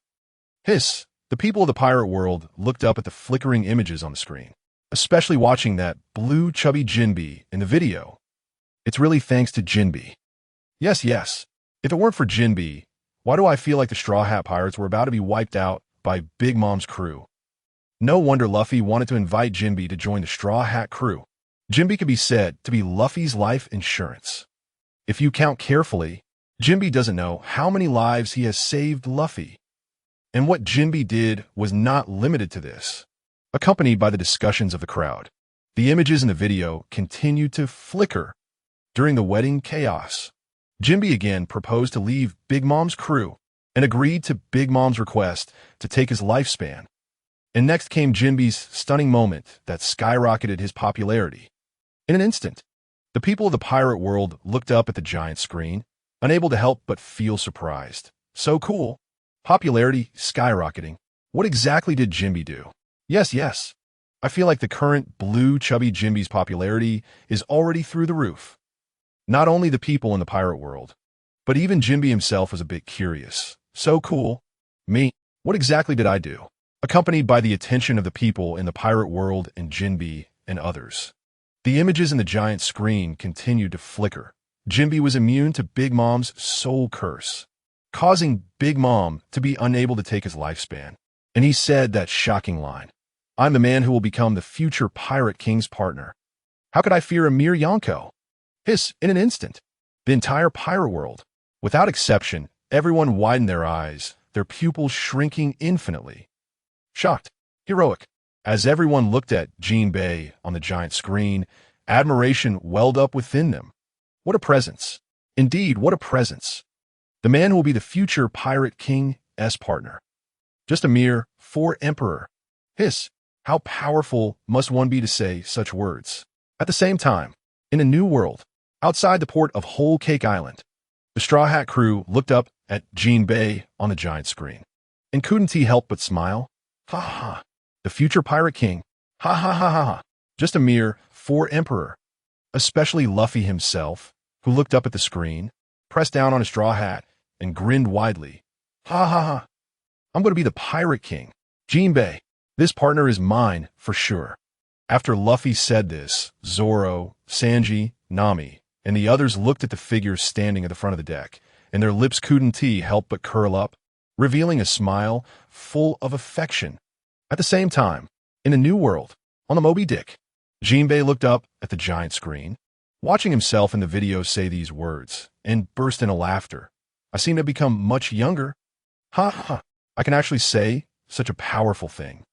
Hiss, the people of the pirate world looked up at the flickering images on the screen, especially watching that blue chubby Jinbe in the video. It's really thanks to Jinbe. Yes. If it weren't for Jinbe, why do I feel like the Straw Hat Pirates were about to be wiped out by Big Mom's crew? No wonder Luffy wanted to invite Jinbe to join the Straw Hat crew. Jinbe could be said to be Luffy's life insurance. If you count carefully, Jinbe doesn't know how many lives he has saved Luffy. And what Jinbe did was not limited to this. Accompanied by the discussions of the crowd, the images in the video continued to flicker. During the wedding chaos, Jinbe again proposed to leave Big Mom's crew and agreed to Big Mom's request to take his lifespan. And next came Jinbe's stunning moment that skyrocketed his popularity. In an instant, the people of the pirate world looked up at the giant screen, unable to help but feel surprised. So cool. Popularity skyrocketing. What exactly did Jinbe do? Yes. I feel like the current blue chubby Jinbe's popularity is already through the roof. Not only the people in the pirate world, but even Jinbe himself was a bit curious. So cool. Me, what exactly did I do? Accompanied by the attention of the people in the pirate world and Jinbe and others. The images in the giant screen continued to flicker. Jinbe was immune to Big Mom's soul curse, causing Big Mom to be unable to take his lifespan. And he said that shocking line, "I'm the man who will become the future Pirate King's partner. How could I fear a mere Yonko?" Hiss, in an instant. The entire pirate world, without exception, everyone widened their eyes, their pupils shrinking infinitely. Shocked, heroic. As everyone looked at Jinbe on the giant screen, admiration welled up within them. What a presence. Indeed, what a presence. The man who will be the future Pirate King's partner. Just a mere emperor. Hiss, how powerful must one be to say such words? At the same time, in a new world, outside the port of Whole Cake Island, the Straw Hat crew looked up at Jinbe on the giant screen. And couldn't he help but smile? Ha ha. The future Pirate King. Ha ha ha ha ha. Just a mere emperor. Especially Luffy himself, who looked up at the screen, pressed down on his straw hat, and grinned widely. Ha ha ha. I'm going to be the Pirate King. Jinbe, this partner is mine, for sure. After Luffy said this, Zoro, Sanji, Nami, and the others looked at the figures standing at the front of the deck, and their lips couldn't help but curl up, revealing a smile full of affection. At the same time, in a new world, on the Moby Dick, Jinbe looked up at the giant screen, watching himself in the video say these words, and burst into laughter. I seem to have become much younger. Ha ha. I can actually say such a powerful thing.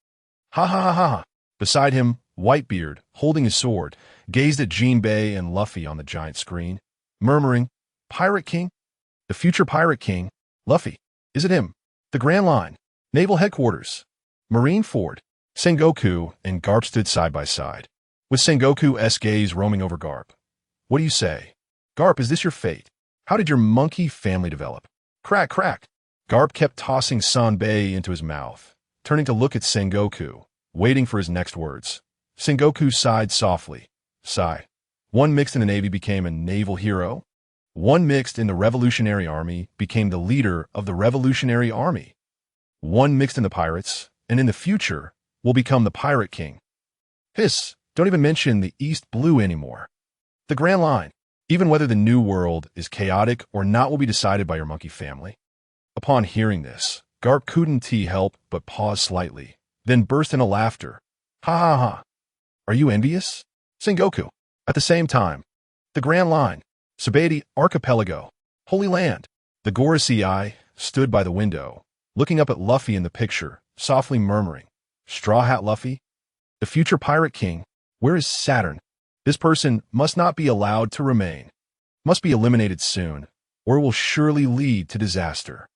Ha ha ha ha. Beside him, Whitebeard, holding his sword, gazed at Jinbe and Luffy on the giant screen, murmuring, "Pirate King? The future Pirate King? Luffy, is it him? The Grand Line, Naval Headquarters, Marine Ford." Sengoku and Garp stood side by side, with Sengoku's gaze roaming over Garp. "What do you say? Garp, is this your fate? How did your monkey family develop?" Crack, crack. Garp kept tossing Sanbei into his mouth, turning to look at Sengoku, waiting for his next words. Sengoku sighed softly. Sigh. One mixed in the Navy became a naval hero. One mixed in the Revolutionary Army became the leader of the Revolutionary Army. One mixed in the pirates, and in the future, will become the Pirate King. Hiss, don't even mention the East Blue anymore. The Grand Line, even whether the new world is chaotic or not, will be decided by your monkey family. Upon hearing this, Garp couldn't help but pause slightly, then burst into laughter. Ha ha ha. Are you envious? Sengoku. At the same time, the Grand Line, Sabaody Archipelago, Holy Land. The Gorosei stood by the window, looking up at Luffy in the picture, softly murmuring, "Straw Hat Luffy? The future Pirate King? Where is Saturn? This person must not be allowed to remain. Must be eliminated soon, or it will surely lead to disaster."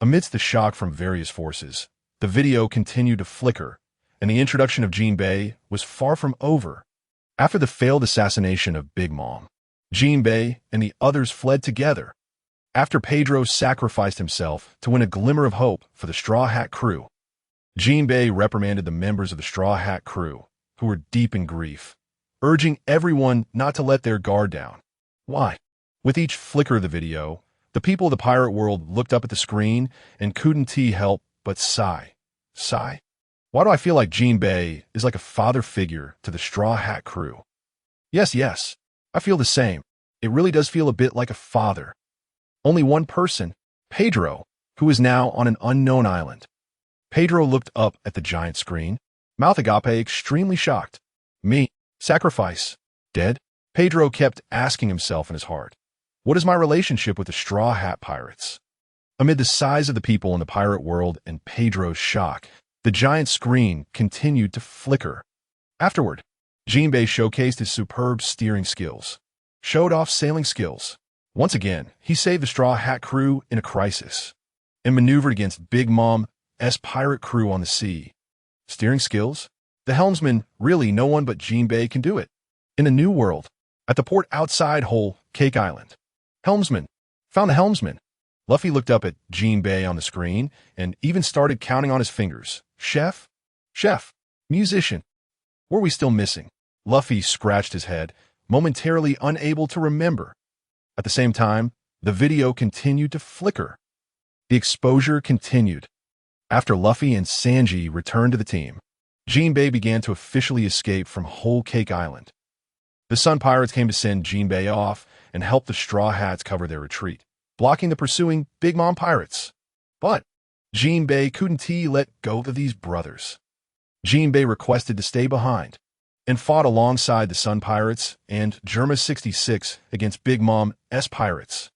Amidst the shock from various forces, the video continued to flicker, and the introduction of Jinbe was far from over. After the failed assassination of Big Mom, Jinbe and the others fled together. After Pedro sacrificed himself to win a glimmer of hope for the Straw Hat crew, Jinbe reprimanded the members of the Straw Hat crew, who were deep in grief, urging everyone not to let their guard down. Why? With each flicker of the video, the people of the pirate world looked up at the screen and couldn't help but sigh. Sigh? Why do I feel like Jinbe is like a father figure to the Straw Hat crew? Yes, I feel the same. It really does feel a bit like a father. Only one person, Pedro, who is now on an unknown island. Pedro looked up at the giant screen, mouth agape, extremely shocked. Me? Sacrifice? Dead? Pedro kept asking himself in his heart. What is my relationship with the Straw Hat Pirates? Amid the sighs of the people in the pirate world and Pedro's shock, the giant screen continued to flicker. Afterward, Jinbe showcased his superb steering skills, showed off sailing skills. Once again, he saved the Straw Hat crew in a crisis, and maneuvered against Big Mom's pirate crew on the sea. Steering skills? The helmsman, really no one but Jinbe can do it. In a new world, at the port outside Whole Cake Island. Helmsman. Found the helmsman. Luffy looked up at Jinbe on the screen and even started counting on his fingers. Chef? Chef. Musician. Were we still missing? Luffy scratched his head, momentarily unable to remember. At the same time, the video continued to flicker. The exposure continued. After Luffy and Sanji returned to the team, Jinbei began to officially escape from Whole Cake Island. The Sun Pirates came to send Jinbei off and help the Straw Hats cover their retreat, blocking the pursuing Big Mom Pirates. But Jinbei couldn't let go of these brothers. Jinbei requested to stay behind and fought alongside the Sun Pirates and Germa 66 against Big Mom's Pirates.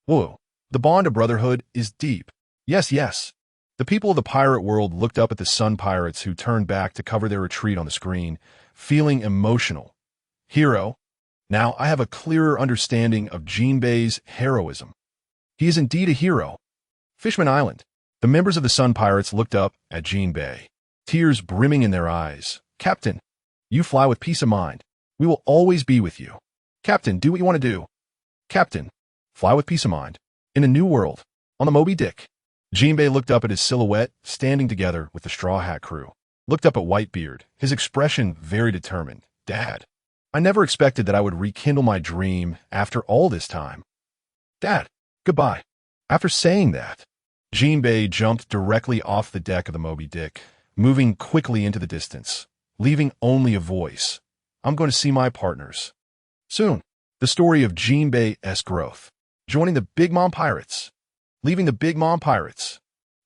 Whoa, the bond of brotherhood is deep. Yes. The people of the pirate world looked up at the Sun Pirates who turned back to cover their retreat on the screen, feeling emotional. Hero. Now I have a clearer understanding of Jinbei's heroism. He is indeed a hero. Fishman Island. The members of the Sun Pirates looked up at Jinbei, tears brimming in their eyes. Captain, you fly with peace of mind. We will always be with you. Captain, do what you want to do. Captain, fly with peace of mind. In a new world, on the Moby Dick. Jinbei looked up at his silhouette, standing together with the Straw Hat crew. Looked up at Whitebeard, his expression very determined. Dad, I never expected that I would rekindle my dream after all this time. Dad, goodbye. After saying that, Jinbei jumped directly off the deck of the Moby Dick, moving quickly into the distance, leaving only a voice. I'm going to see my partners. Soon, the story of Jinbei's growth, joining the Big Mom Pirates, leaving the Big Mom Pirates,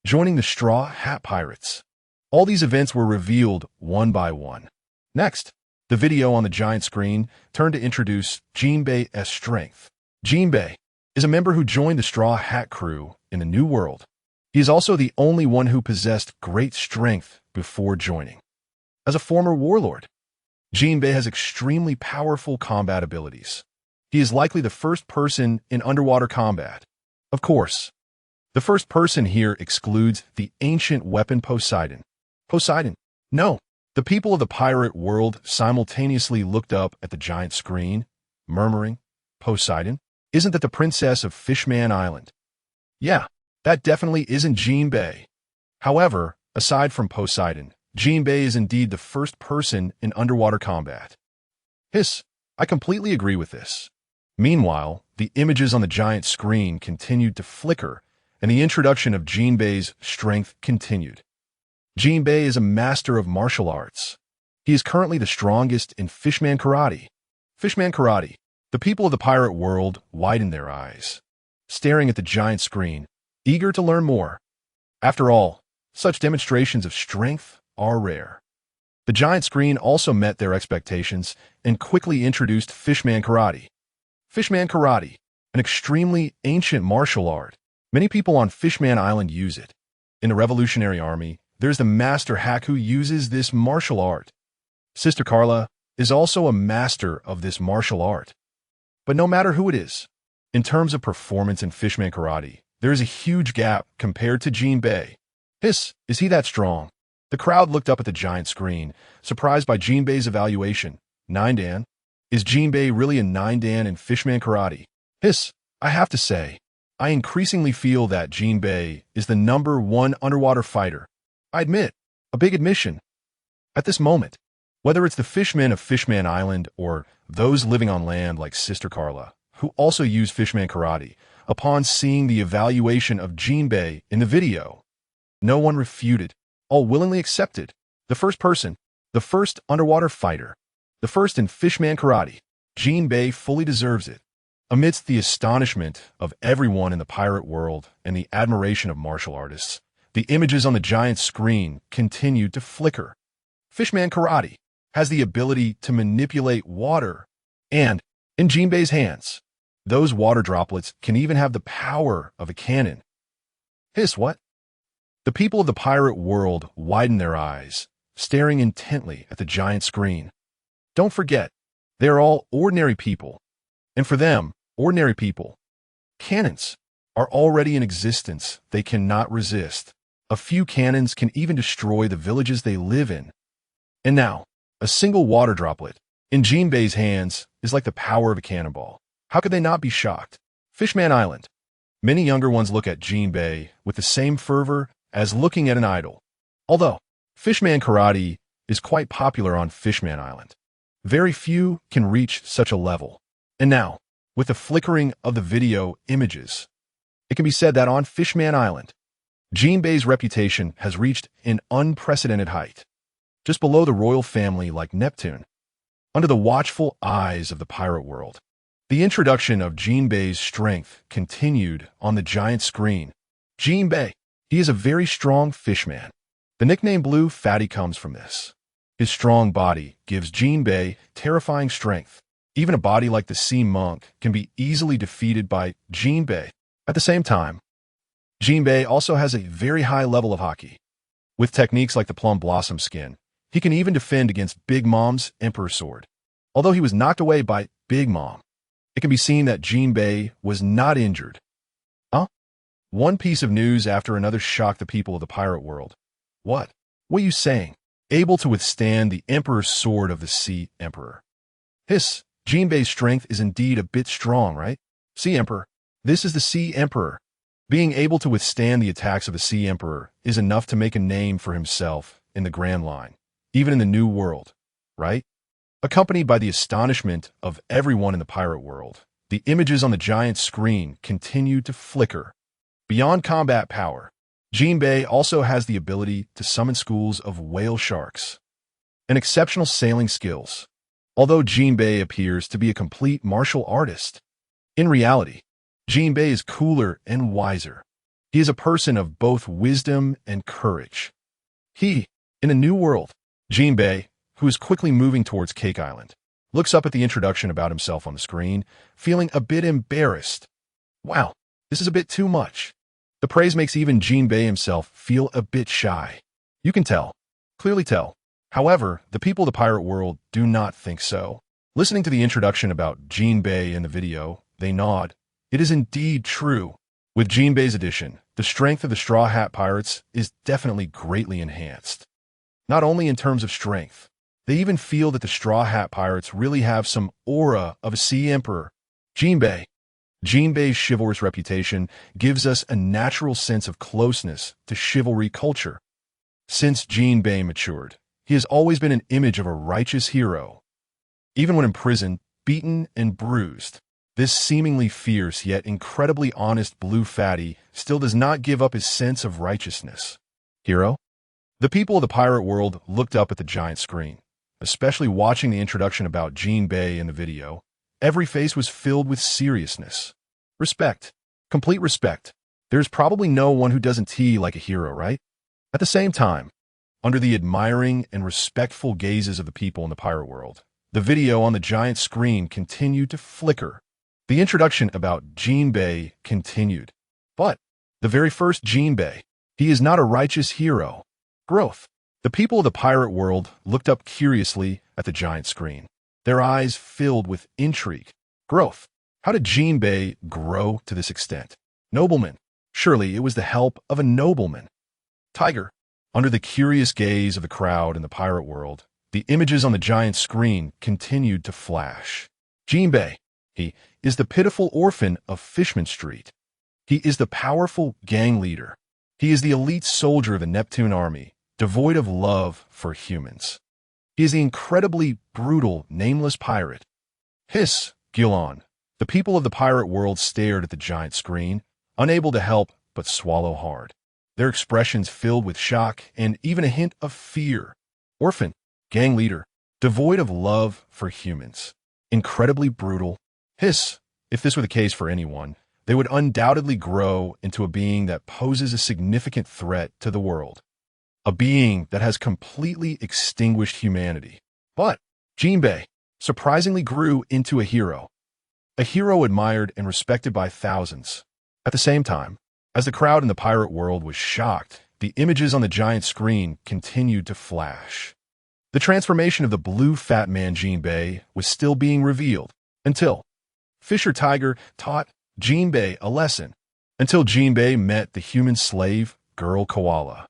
joining the Straw Hat Pirates. All these events were revealed one by one. Next, the video on the giant screen turned to introduce Jinbei's strength. Jinbei is a member who joined the Straw Hat crew in the New World. He is also the only one who possessed great strength before joining. As a former warlord, Jinbei has extremely powerful combat abilities. He is likely the first person in underwater combat. Of course, the first person here excludes the ancient weapon Poseidon. Poseidon? No. The people of the pirate world simultaneously looked up at the giant screen, murmuring, Poseidon? Isn't that the princess of Fishman Island? Yeah, that definitely isn't Jinbei. However, aside from Poseidon, Jinbei is indeed the first person in underwater combat. Hiss, I completely agree with this. Meanwhile, the images on the giant screen continued to flicker, and the introduction of Jinbei's strength continued. Jinbei is a master of martial arts. He is currently the strongest in Fishman Karate. Fishman Karate. The people of the pirate world widened their eyes, staring at the giant screen, eager to learn more. After all, such demonstrations of strength are rare. The giant screen also met their expectations and quickly introduced Fishman Karate. Fishman Karate, an extremely ancient martial art. Many people on Fishman Island use it. In the Revolutionary Army, there's the master hack who uses this martial art. Sister Carla is also a master of this martial art. But no matter who it is, in terms of performance in Fishman Karate, there is a huge gap compared to Jinbei. Hiss, is he that strong? The crowd looked up at the giant screen, surprised by Jinbei's evaluation. 9 Dan? Is Jinbei really a 9 Dan in Fishman Karate? Hiss, I have to say, I increasingly feel that Jinbei is the #1 underwater fighter. I admit, a big admission. At this moment, whether it's the fishmen of Fishman Island or those living on land like Sister Carla, who also use Fishman Karate, upon seeing the evaluation of Jinbei in the video, no one refuted, all willingly accepted. The first person, the first underwater fighter, the first in Fishman Karate, Jinbei fully deserves it. Amidst the astonishment of everyone in the pirate world and the admiration of martial artists, the images on the giant screen continued to flicker. Fishman Karate has the ability to manipulate water, and, in Jinbei's hands, those water droplets can even have the power of a cannon. Hiss, what? The people of the pirate world widened their eyes, staring intently at the giant screen. Don't forget, they are all ordinary people, and for them, ordinary people, cannons are already in existence they cannot resist. A few cannons can even destroy the villages they live in. And now, a single water droplet in Jinbei's hands is like the power of a cannonball. How could they not be shocked? Fishman Island. Many younger ones look at Jinbei with the same fervor as looking at an idol. Although Fishman Karate is quite popular on Fishman Island. Very few can reach such a level. And now, with the flickering of the video images, it can be said that on Fishman Island, Jinbei's reputation has reached an unprecedented height, just below the royal family like Neptune, under the watchful eyes of the pirate world. The introduction of Jinbei's strength continued on the giant screen. Jinbei, he is a very strong fishman. The nickname Blue Fatty comes from this. His strong body gives Jinbei terrifying strength. Even a body like the sea monk can be easily defeated by Jinbei. At the same time, Jinbei also has a very high level of haki. With techniques like the plum blossom skin, he can even defend against Big Mom's Emperor Sword. Although he was knocked away by Big Mom, it can be seen that Jinbei was not injured. One piece of news after another shocked the people of the pirate world. What? What are you saying? Able to withstand the Emperor's Sword of the Sea Emperor. Jinbei's strength is indeed a bit strong, right? Sea Emperor. This is the Sea Emperor. Being able to withstand the attacks of the Sea Emperor is enough to make a name for himself in the Grand Line, even in the New World, right? Accompanied by the astonishment of everyone in the pirate world, the images on the giant screen continue to flicker. Beyond combat power, Jinbei also has the ability to summon schools of whale sharks and exceptional sailing skills. Although Jinbei appears to be a complete martial artist, in reality, Jinbei is cooler and wiser. He is a person of both wisdom and courage. In a new world, Jinbei, who is quickly moving towards Cake Island, looks up at the introduction about himself on the screen, feeling a bit embarrassed. Wow, this is a bit too much. The praise makes even Jinbei himself feel a bit shy. You can tell, clearly tell. However, the people of the pirate world do not think so. Listening to the introduction about Jinbei in the video, they nod. It is indeed true. With Jinbei's addition, the strength of the Straw Hat Pirates is definitely greatly enhanced. Not only in terms of strength, they even feel that the Straw Hat Pirates really have some aura of a Sea Emperor. Jinbei's chivalrous reputation gives us a natural sense of closeness to chivalry culture. Since Jinbei matured, he has always been an image of a righteous hero. Even when imprisoned, beaten, and bruised, this seemingly fierce yet incredibly honest Blue Fatty still does not give up his sense of righteousness. Hero? The people of the pirate world looked up at the giant screen, especially watching the introduction about Jinbei in the video. Every face was filled with seriousness. Respect. Complete respect. There's probably no one who doesn't tea like a hero, right? At the same time, under the admiring and respectful gazes of the people in the pirate world, the video on the giant screen continued to flicker. The introduction about Jinbei continued. But the very first Jinbei, he is not a righteous hero. Growth. The people of the pirate world looked up curiously at the giant screen, their eyes filled with intrigue. Growth. How did Jinbei grow to this extent? Nobleman. Surely it was the help of a nobleman. Tiger. Under the curious gaze of the crowd in the pirate world, the images on the giant screen continued to flash. Jinbei. He is the pitiful orphan of Fishman Street. He is the powerful gang leader. He is the elite soldier of the Neptune army, devoid of love for humans. He is the incredibly brutal, nameless pirate. Gilon. The people of the pirate world stared at the giant screen, unable to help but swallow hard. Their expressions filled with shock and even a hint of fear. Orphan, gang leader, devoid of love for humans. Incredibly brutal. If this were the case for anyone, they would undoubtedly grow into a being that poses a significant threat to the world. A being that has completely extinguished humanity. But Jinbei surprisingly grew into a hero admired and respected by thousands. At the same time, as the crowd in the pirate world was shocked, the images on the giant screen continued to flash. The transformation of the blue fat man Jinbei was still being revealed until Fisher Tiger taught Jinbei a lesson. Until Jinbei met the human slave girl koala.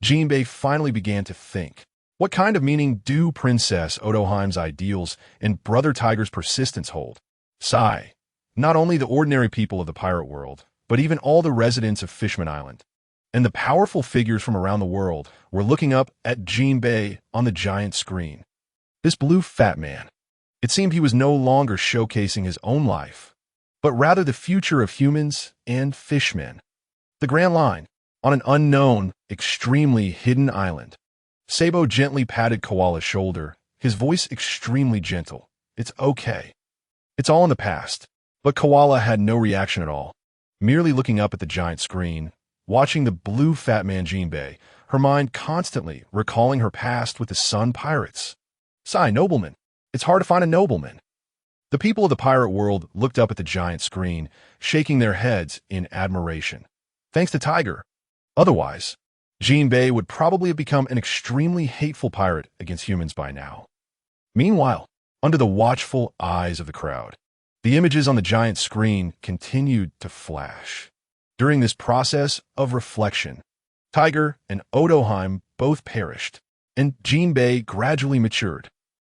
Jinbei finally began to think. What kind of meaning do Princess Odoheim's ideals and Brother Tiger's persistence hold? Sigh. Not only the ordinary people of the pirate world, but even all the residents of Fishman Island. and the powerful figures from around the world were looking up at Jinbei on the giant screen. This blue fat man. It seemed he was no longer showcasing his own life, but rather the future of humans and fishmen. The Grand Line, on an unknown, extremely hidden island. Sabo gently patted Koala's shoulder, his voice extremely gentle. It's okay. It's all in the past. But Koala had no reaction at all, merely looking up at the giant screen, watching the blue fat man Jinbei, her mind constantly recalling her past with the Sun Pirates. Sigh, nobleman. It's hard to find a nobleman. The people of the pirate world looked up at the giant screen, shaking their heads in admiration. Thanks to Tiger. Otherwise, Jinbei would probably have become an extremely hateful pirate against humans by now. Meanwhile, under the watchful eyes of the crowd, the images on the giant screen continued to flash. During this process of reflection, Tiger and Odoheim both perished, and Jinbei gradually matured.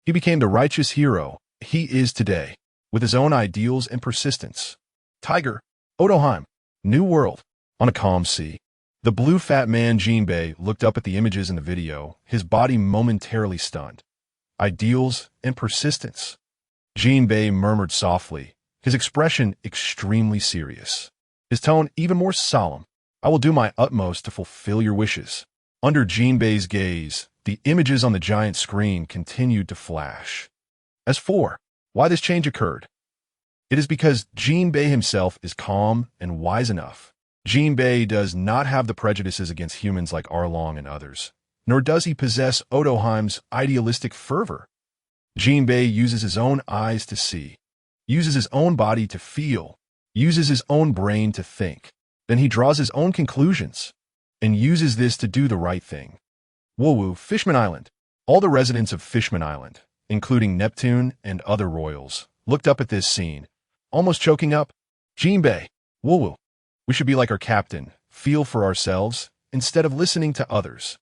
He became the righteous hero he is today, with his own ideals and persistence. Tiger, Odoheim, New World, on a calm sea. The blue fat man Jinbei looked up at the images in the video, his body momentarily stunned. Ideals and persistence. Jinbei murmured softly, his expression extremely serious. His tone even more solemn. I will do my utmost to fulfill your wishes. Under Jinbei's gaze, the images on the giant screen continued to flash. As for why this change occurred, it is because Jinbei himself is calm and wise enough. Jinbei does not have the prejudices against humans like Arlong and others, nor does he possess Odoheim's idealistic fervor. Jinbei uses his own eyes to see, uses his own body to feel, uses his own brain to think. Then he draws his own conclusions, and uses this to do the right thing. Woowoo, Fishman Island. All the residents of Fishman Island, including Neptune and other royals, looked up at this scene, almost choking up. Jinbei, woowoo. We should be like our captain, feel for ourselves, instead of listening to others.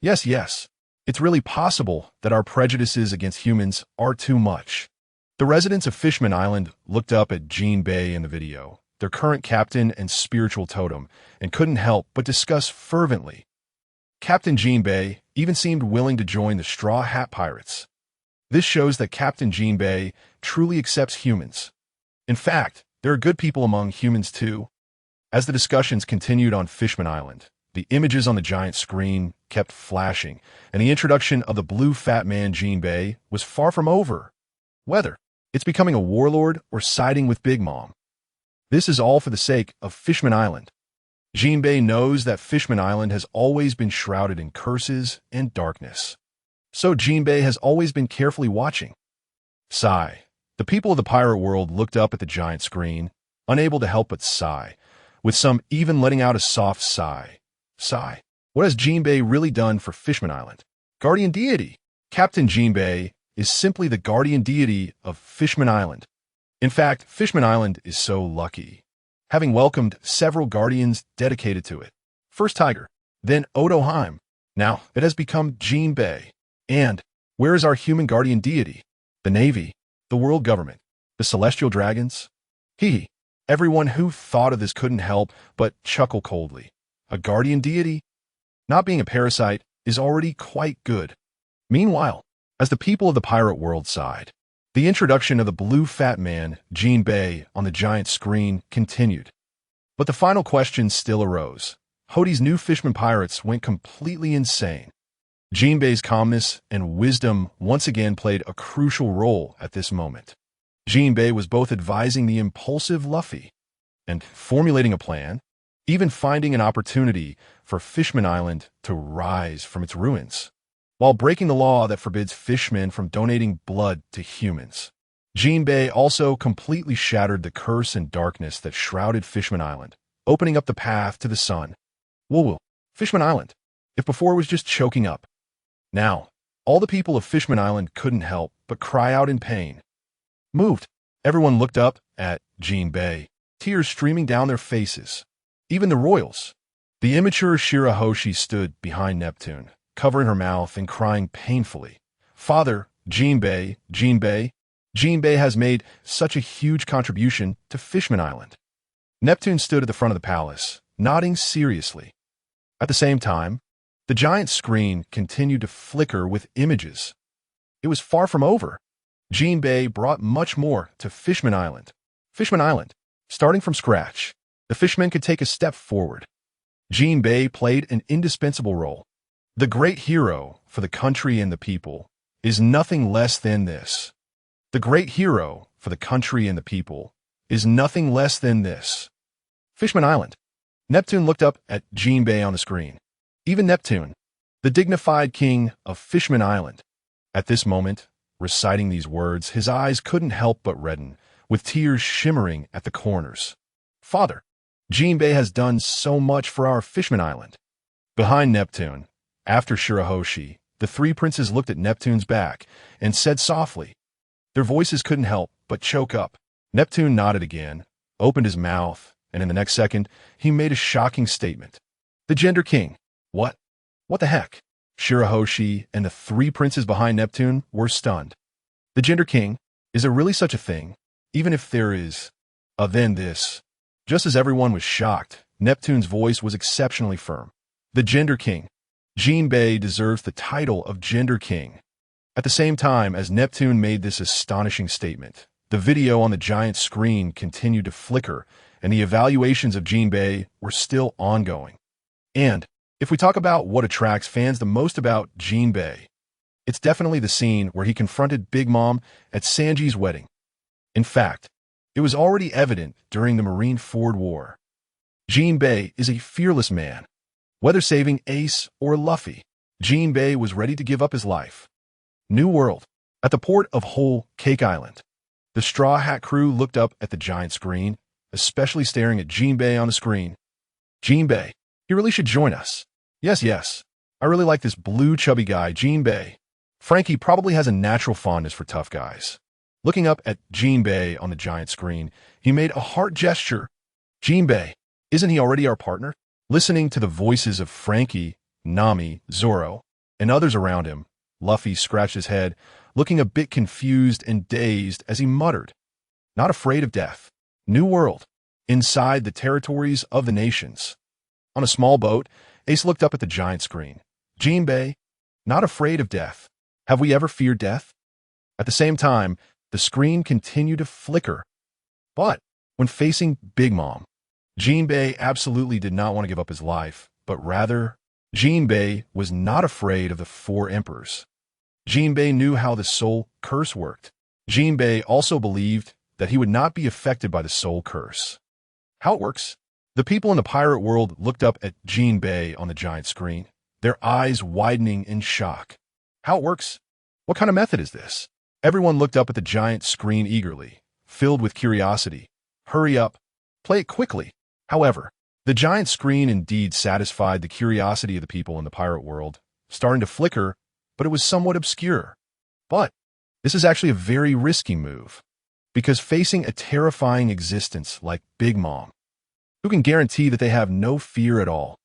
Yes. It's really possible that our prejudices against humans are too much. The residents of Fishman Island looked up at Jinbei in the video, their current captain and spiritual totem, and couldn't help but discuss fervently. Captain Jinbei even seemed willing to join the Straw Hat Pirates. This shows that Captain Jinbei truly accepts humans. In fact, there are good people among humans too. As the discussions continued on Fishman Island, the images on the giant screen kept flashing, and the introduction of the blue fat man Jinbei was far from over. Whether it's becoming a warlord or siding with Big Mom, this is all for the sake of Fishman Island. Jinbei knows that Fishman Island has always been shrouded in curses and darkness. So Jinbei has always been carefully watching. Sigh. The people of the pirate world looked up at the giant screen, unable to help but sigh, with some even letting out a soft sigh. Sigh. What has Jinbei really done for Fishman Island? Guardian deity. Captain Jinbei is simply the guardian deity of Fishman Island. In fact, Fishman Island is so lucky, having welcomed several guardians dedicated to it. First Tiger, then Odoheim. Now it has become Jinbei. And where is our human guardian deity? The Navy, the world government, the celestial dragons? Everyone who thought of this couldn't help but chuckle coldly. A guardian deity? Not being a parasite is already quite good. Meanwhile, as the people of the pirate world sighed, the introduction of the blue fat man, Jinbei, on the giant screen continued. But the final question still arose. Hodi's new Fishman pirates went completely insane. Jinbei's calmness and wisdom once again played a crucial role at this moment. Jinbei was both advising the impulsive Luffy and formulating a plan, even finding an opportunity for Fishman Island to rise from its ruins, while breaking the law that forbids fishmen from donating blood to humans. Jinbei also completely shattered the curse and darkness that shrouded Fishman Island, opening up the path to the sun. Woowoo, Fishman Island. If before it was just choking up, now all the people of Fishman Island couldn't help but cry out in pain. Moved, everyone looked up at Jinbei, tears streaming down their faces. Even the royals. The immature Shirahoshi stood behind Neptune, covering her mouth and crying painfully. Father, Jinbei has made such a huge contribution to Fishman Island. Neptune stood at the front of the palace, nodding seriously. At the same time, the giant screen continued to flicker with images. It was far from over. Jinbei brought much more to Fishman Island. Fishman Island, starting from scratch, the fishermen could take a step forward. Jinbei played an indispensable role. The great hero for the country and the people is nothing less than this. The great hero for the country and the people is nothing less than this. Fishman Island. Neptune looked up at Jinbei on the screen. Even Neptune, the dignified king of Fishman Island. At this moment, reciting these words, his eyes couldn't help but redden, with tears shimmering at the corners. Father, Jinbei has done so much for our Fishman Island. Behind Neptune, after Shirahoshi, the three princes looked at Neptune's back and said softly. Their voices couldn't help but choke up. Neptune nodded again, opened his mouth, and in the next second, he made a shocking statement. The Gender King. What? What the heck? Shirahoshi and the three princes behind Neptune were stunned. The Gender King? Is there really such a thing? Even if there is, then this. Just as everyone was shocked, Neptune's voice was exceptionally firm. The Gender King. Jinbei deserves the title of Gender King. At the same time as Neptune made this astonishing statement, the video on the giant screen continued to flicker, and the evaluations of Jinbei were still ongoing. And if we talk about what attracts fans the most about Jinbei, it's definitely the scene where he confronted Big Mom at Sanji's wedding. In fact, it was already evident during the Marineford War. Jinbei is a fearless man. Whether saving Ace or Luffy, Jinbei was ready to give up his life. New World. At the port of Whole Cake Island, the Straw Hat crew looked up at the giant screen, especially staring at Jinbei on the screen. Jinbei, he really should join us. Yes. I really like this blue chubby guy, Jinbei. Frankie probably has a natural fondness for tough guys. Looking up at Jinbei on the giant screen, he made a heart gesture. Jinbei, isn't he already our partner? Listening to the voices of Frankie, Nami, Zoro, and others around him, Luffy scratched his head, looking a bit confused and dazed as he muttered, Not afraid of death. New World. Inside the territories of the nations. On a small boat, Ace looked up at the giant screen. Jinbei, not afraid of death. Have we ever feared death? At the same time, the screen continued to flicker. But when facing Big Mom, Jinbei absolutely did not want to give up his life, but rather, Jinbei was not afraid of the four emperors. Jinbei knew how the soul curse worked. Jinbei also believed that he would not be affected by the soul curse. How it works? The people in the pirate world looked up at Jinbei on the giant screen, their eyes widening in shock. How it works? What kind of method is this? Everyone looked up at the giant screen eagerly, filled with curiosity. Hurry up. Play it quickly. However, the giant screen indeed satisfied the curiosity of the people in the pirate world, starting to flicker, but it was somewhat obscure. But this is actually a very risky move, because facing a terrifying existence like Big Mom, who can guarantee that they have no fear at all?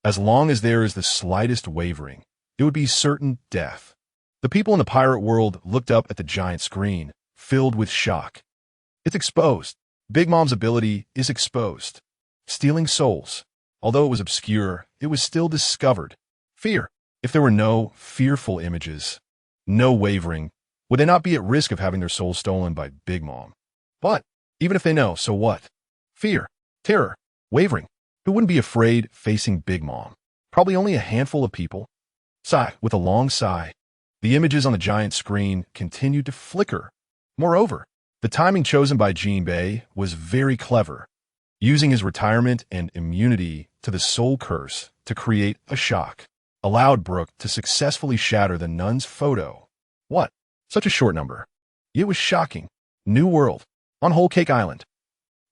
As long as there is the slightest wavering, it would be certain death. The people in the pirate world looked up at the giant screen, filled with shock. It's exposed. Big Mom's ability is exposed. Stealing souls. Although it was obscure, it was still discovered. Fear. If there were no fearful images, no wavering, would they not be at risk of having their souls stolen by Big Mom? But even if they know, so what? Fear, terror, wavering. Who wouldn't be afraid facing Big Mom? Probably only a handful of people. Sigh, with a long sigh. The images on the giant screen continued to flicker. Moreover, the timing chosen by Jinbei was very clever, using his retirement and immunity to the soul curse to create a shock, allowed Brook to successfully shatter the nun's photo. What? Such a short number. It was shocking. New World. On Whole Cake Island.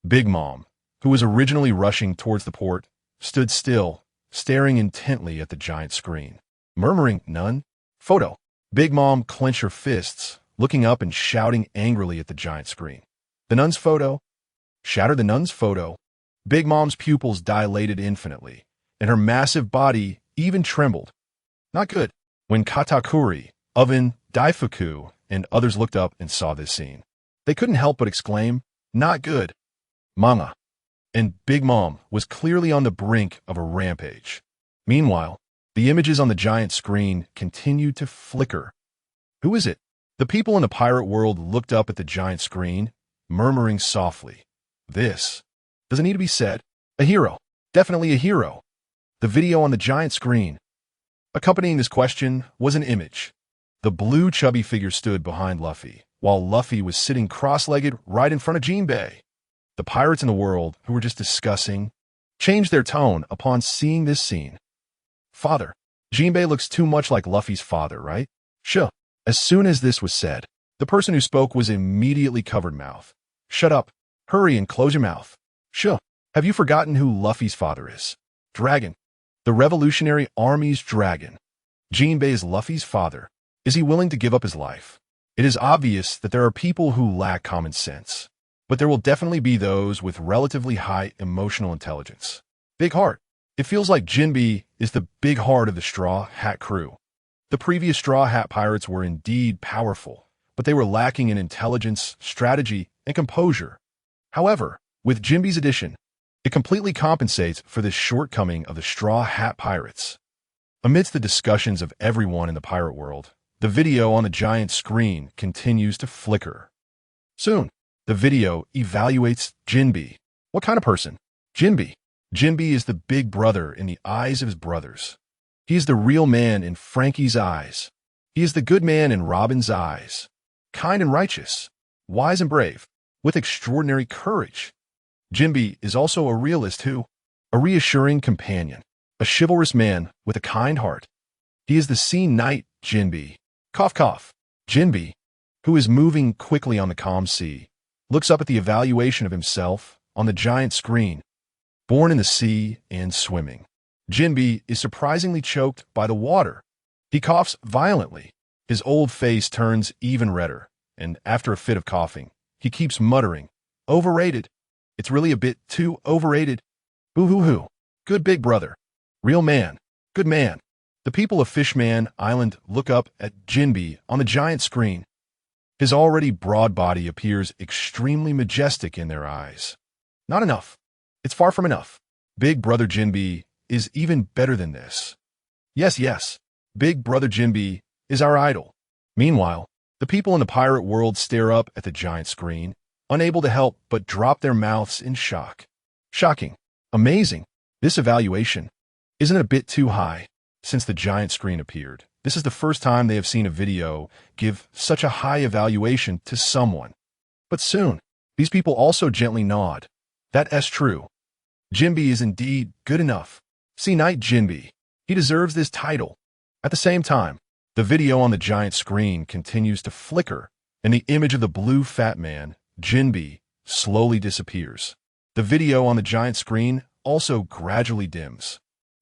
Big Mom, who was originally rushing towards the port, stood still, staring intently at the giant screen, murmuring, Nun? Photo. Big Mom clenched her fists, looking up and shouting angrily at the giant screen. The nun's photo? Shatter the nun's photo. Big Mom's pupils dilated infinitely, and her massive body even trembled. Not good. When Katakuri, Oven, Daifuku, and others looked up and saw this scene, they couldn't help but exclaim, Not good. Manga. And Big Mom was clearly on the brink of a rampage. Meanwhile, the images on the giant screen continued to flicker. Who is it? The people in the pirate world looked up at the giant screen, murmuring softly. This doesn't need to be said. A hero. Definitely a hero. The video on the giant screen. Accompanying this question was an image. The blue chubby figure stood behind Luffy, while Luffy was sitting cross-legged right in front of Jinbei. The pirates in the world, who were just discussing, changed their tone upon seeing this scene. Father. Jinbei looks too much like Luffy's father, right? Sure. As soon as this was said, the person who spoke was immediately covered mouth. Shut up. Hurry and close your mouth. Sure. Have you forgotten who Luffy's father is? Dragon. The Revolutionary Army's dragon. Jinbei is Luffy's father. Is he willing to give up his life? It is obvious that there are people who lack common sense, but there will definitely be those with relatively high emotional intelligence. Big heart. It feels like Jinbei is the big heart of the Straw Hat crew. The previous Straw Hat pirates were indeed powerful, but they were lacking in intelligence, strategy, and composure. However, with Jinbei's addition, it completely compensates for this shortcoming of the Straw Hat pirates. Amidst the discussions of everyone in the pirate world, the video on the giant screen continues to flicker. Soon, the video evaluates Jinbei. What kind of person? Jinbei. Jinbei is the big brother in the eyes of his brothers. He is the real man in Frankie's eyes. He is the good man in Robin's eyes. Kind and righteous, wise and brave, with extraordinary courage. Jinbei is also a realist who, a reassuring companion, a chivalrous man with a kind heart. He is the sea knight Jinbei. Cough cough. Jinbei, who is moving quickly on the calm sea, looks up at the evaluation of himself on the giant screen. Born in the sea and swimming, Jinbei is surprisingly choked by the water. He coughs violently. His old face turns even redder, and after a fit of coughing, he keeps muttering, "Overrated. It's really a bit too overrated. Boo-hoo-hoo. Good big brother. Real man. Good man." The people of Fishman Island look up at Jinbei on the giant screen. His already broad body appears extremely majestic in their eyes. Not enough. It's far from enough. Big brother Jinbei is even better than this. Yes. Big brother Jinbei is our idol. Meanwhile, the people in the pirate world stare up at the giant screen, unable to help but drop their mouths in shock. Shocking. Amazing. This evaluation. Isn't it a bit too high? Since the giant screen appeared, this is the first time they have seen a video give such a high evaluation to someone. But soon, these people also gently nod. That's true. Jinbei is indeed good enough. Sea Knight Jinbei. He deserves this title. At the same time, the video on the giant screen continues to flicker, and the image of the blue fat man, Jinbei, slowly disappears. The video on the giant screen also gradually dims,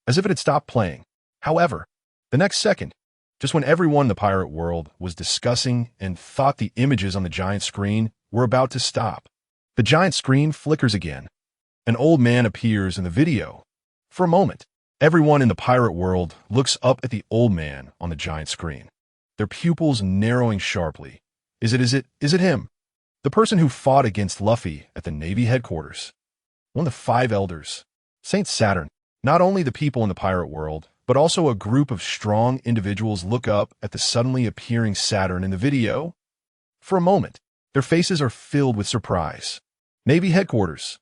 as if it had stopped playing. However, the next second, just when everyone in the pirate world was discussing and thought the images on the giant screen were about to stop, the giant screen flickers again. An old man appears in the video. For a moment, everyone in the pirate world looks up at the old man on the giant screen, their pupils narrowing sharply. Is it him? The person who fought against Luffy at the Navy headquarters. One of the 5 elders. Saint Saturn. Not only the people in the pirate world, but also a group of strong individuals look up at the suddenly appearing Saturn in the video. For a moment, their faces are filled with surprise. Navy headquarters.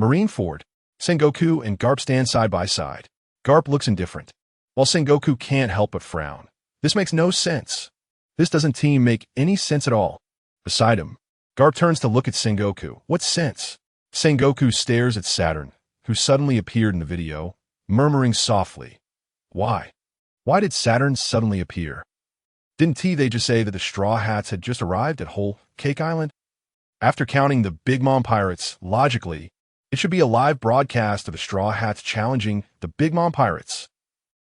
Marineford. Sengoku and Garp stand side by side. Garp looks indifferent, while Sengoku can't help but frown. This makes no sense. This doesn't make any sense at all. Beside him, Garp turns to look at Sengoku. What sense? Sengoku stares at Saturn, who suddenly appeared in the video, murmuring softly. Why? Why did Saturn suddenly appear? Didn't they just say that the Straw Hats had just arrived at Whole Cake Island? After counting the Big Mom Pirates, logically, it should be a live broadcast of the Straw Hats challenging the Big Mom Pirates.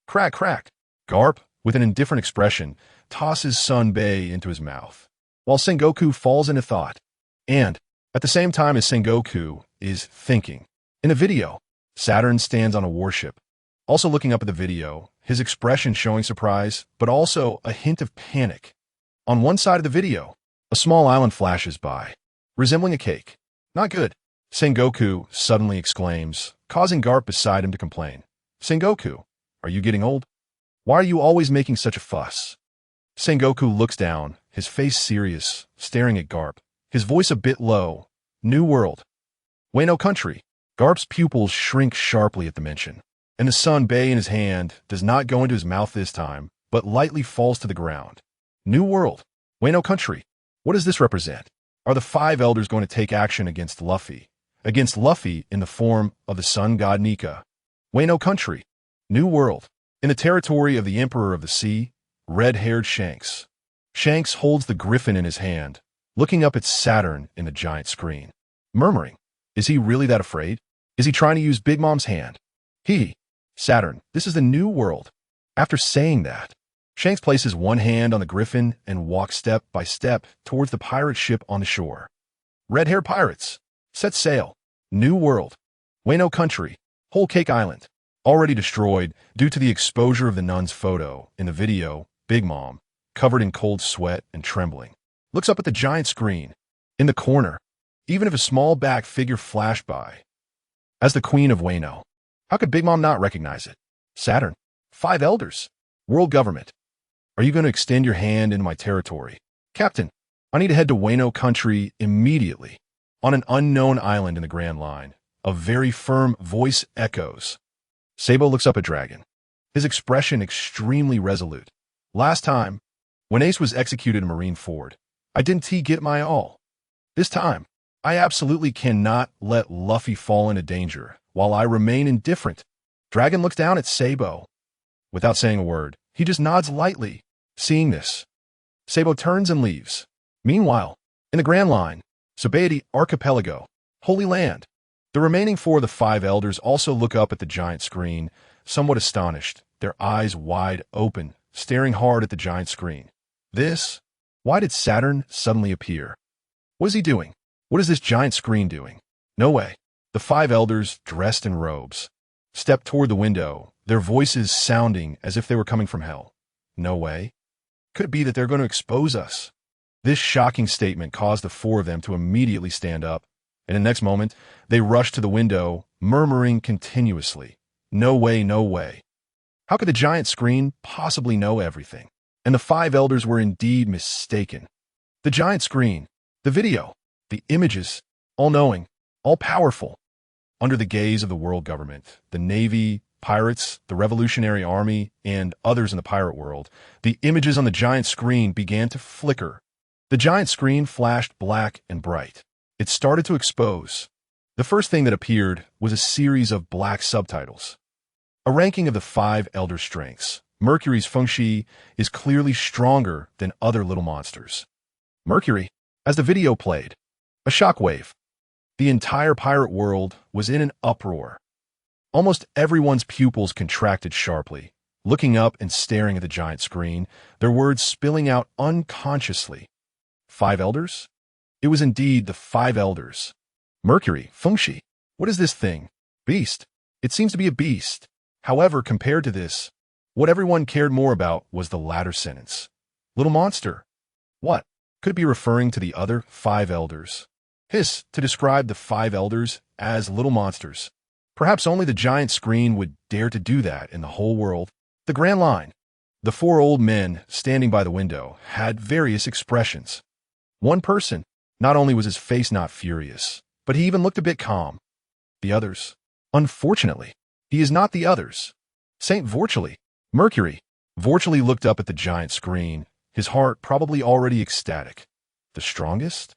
Crack, crack. Garp, with an indifferent expression, tosses Sunbei into his mouth, while Sengoku falls into thought. And, at the same time as Sengoku is thinking, in the video, Saturn stands on a warship, also looking up at the video, his expression showing surprise, but also a hint of panic. On one side of the video, a small island flashes by, resembling a cake. Not good. Sengoku suddenly exclaims, causing Garp beside him to complain. Sengoku, Are you getting old? Why are you always making such a fuss? Sengoku looks down, his face serious, staring at Garp, his voice a bit low. New world. Wano country. Garp's pupils shrink sharply at the mention, and the sunbae in his hand does not go into his mouth this time, but lightly falls to the ground. New world. Wano country. What does this represent? Are the five elders going to take action against Luffy? Against Luffy in the form of the sun god Nika. Wano country. New world. In the territory of the Emperor of the Sea, red-haired Shanks. Shanks holds the griffin in his hand, looking up at Saturn in the giant screen, murmuring, is he really that afraid? Is he trying to use Big Mom's hand? Saturn, this is the new world. After saying that, Shanks places one hand on the griffin and walks step by step towards the pirate ship on the shore. Red-haired pirates. Set sail. New world. Wano country. Whole Cake Island. Already destroyed due to the exposure of the nun's photo in the video. Big Mom, covered in cold sweat and trembling, looks up at the giant screen. In the corner, even if a small back figure flashed by. As the Queen of Wano, how could Big Mom not recognize it? Saturn. Five elders. World government. Are you going to extend your hand into my territory? Captain, I need to head to Wano country immediately. On an unknown island in the Grand Line, a very firm voice echoes. Sabo looks up at Dragon, his expression extremely resolute. Last time, when Ace was executed in Marineford, I didn't get my all. This time, I absolutely cannot let Luffy fall into danger while I remain indifferent. Dragon looks down at Sabo. Without saying a word, he just nods lightly. Seeing this, Sabo turns and leaves. Meanwhile, in the Grand Line, Sabaody Archipelago, Holy Land, the remaining four of the five elders also look up at the giant screen, somewhat astonished, their eyes wide open, staring hard at the giant screen. Why did Saturn suddenly appear? What is he doing? What is this giant screen doing? No way. The five elders, dressed in robes, step toward the window, their voices sounding as if they were coming from hell. No way. Could it be that they're going to expose us? This shocking statement caused the four of them to immediately stand up, and in the next moment, they rushed to the window, murmuring continuously, no way, no way. How could the giant screen possibly know everything? And the five elders were indeed mistaken. The giant screen, the video, the images, all-knowing, all-powerful. Under the gaze of the world government, the Navy, pirates, the Revolutionary Army, and others in the pirate world, the images on the giant screen began to flicker. The giant screen flashed black and bright. It started to expose. The first thing that appeared was a series of black subtitles. A ranking of the five elder strengths. Mercury's feng shi is clearly stronger than other little monsters. Mercury, as the video played, a shockwave. The entire pirate world was in an uproar. Almost everyone's pupils contracted sharply, looking up and staring at the giant screen, their words spilling out unconsciously. Five elders? It was indeed the five elders. Mercury, feng shi. What is this thing? Beast. It seems to be a beast. However, compared to this, what everyone cared more about was the latter sentence. Little monster. What? Could it be referring to the other five elders? To describe the five elders as little monsters. Perhaps only the giant screen would dare to do that in the whole world. The Grand Line. The four old men standing by the window had various expressions. One person, not only was his face not furious, but he even looked a bit calm. The others. Unfortunately, he is not the others. Saint Vorchely. Mercury. Vorchely looked up at the giant screen, his heart probably already ecstatic. The strongest?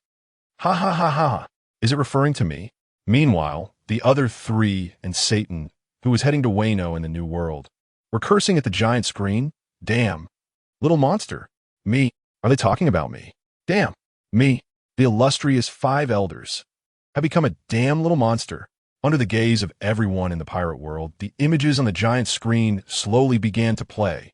Ha ha ha ha. Is it referring to me? Meanwhile, the other three and Satan, who was heading to Wano in the New World, were cursing at the giant screen. Damn. Little monster. Me. Are they talking about me? Damn. Me. The illustrious five elders have become a damn little monster. Under the gaze of everyone in the pirate world, the images on the giant screen slowly began to play.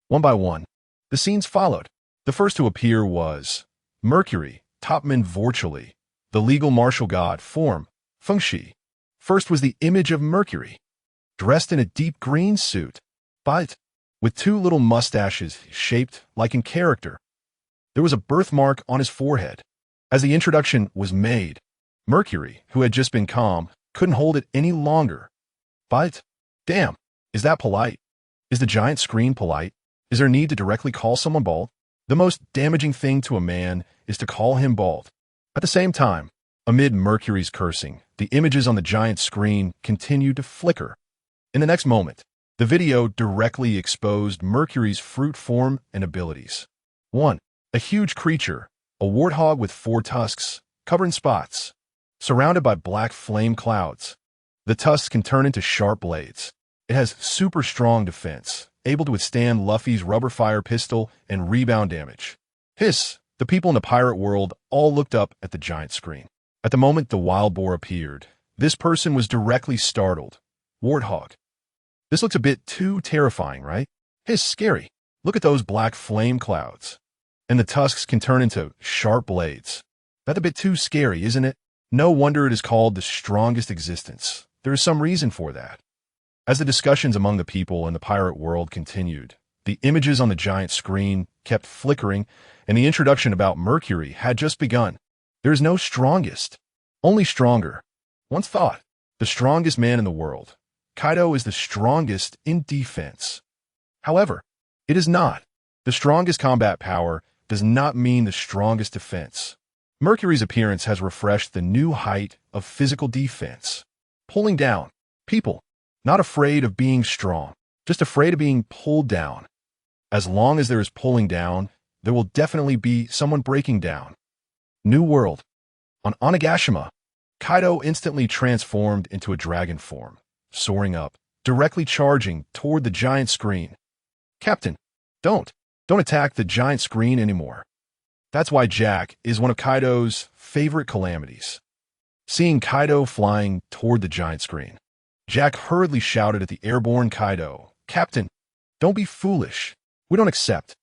One by one, the scenes followed. The first to appear was Mercury, Topman Vorchely, the legal martial god form, feng shi. First was the image of Mercury, dressed in a deep green suit, but with two little mustaches shaped like in character. There was a birthmark on his forehead. As the introduction was made, Mercury, who had just been calm, couldn't hold it any longer. But, damn, is that polite? Is the giant screen polite? Is there a need to directly call someone bald? The most damaging thing to a man is to call him bald. At the same time, amid Mercury's cursing, the images on the giant screen continued to flicker. In the next moment, the video directly exposed Mercury's fruit form and abilities. 1. A huge creature, a warthog with 4 tusks, covered in spots, surrounded by black flame clouds. The tusks can turn into sharp blades. It has super strong defense, able to withstand Luffy's rubber fire pistol and rebound damage. Hiss! The people in the pirate world all looked up at the giant screen. At the moment the wild boar appeared, this person was directly startled. Warthog. This looks a bit too terrifying, right? Hiss, scary. Look at those black flame clouds. And the tusks can turn into sharp blades. That's a bit too scary, isn't it? No wonder it is called the strongest existence. There is some reason for that. As the discussions among the people in the pirate world continued, the images on the giant screen kept flickering, and the introduction about Mercury had just begun. There is no strongest, only stronger. Once thought, the strongest man in the world. Kaido is the strongest in defense. However, it is not. The strongest combat power does not mean the strongest defense. Mercury's appearance has refreshed the new height of physical defense. Pulling down. People, not afraid of being strong, just afraid of being pulled down. As long as there is pulling down, there will definitely be someone breaking down. New world. On Onigashima, Kaido instantly transformed into a dragon form, soaring up, directly charging toward the giant screen. Captain, don't attack the giant screen anymore. That's why Jack is one of Kaido's favorite calamities. Seeing Kaido flying toward the giant screen, Jack hurriedly shouted at the airborne Kaido, Captain, don't be foolish. We don't accept,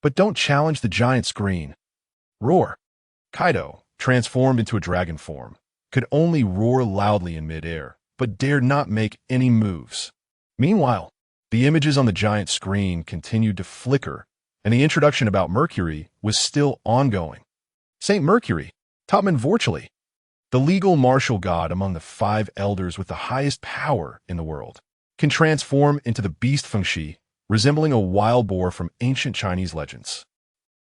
but don't challenge the giant screen. Roar. Kaido, transformed into a dragon form, could only roar loudly in midair, but dared not make any moves. Meanwhile, the images on the giant screen continued to flicker, and the introduction about Mercury was still ongoing. Saint Mercury, Topman Vorchely, the legal martial god among the 5 elders with the highest power in the world, can transform into the beast Fengshi, resembling a wild boar from ancient Chinese legends.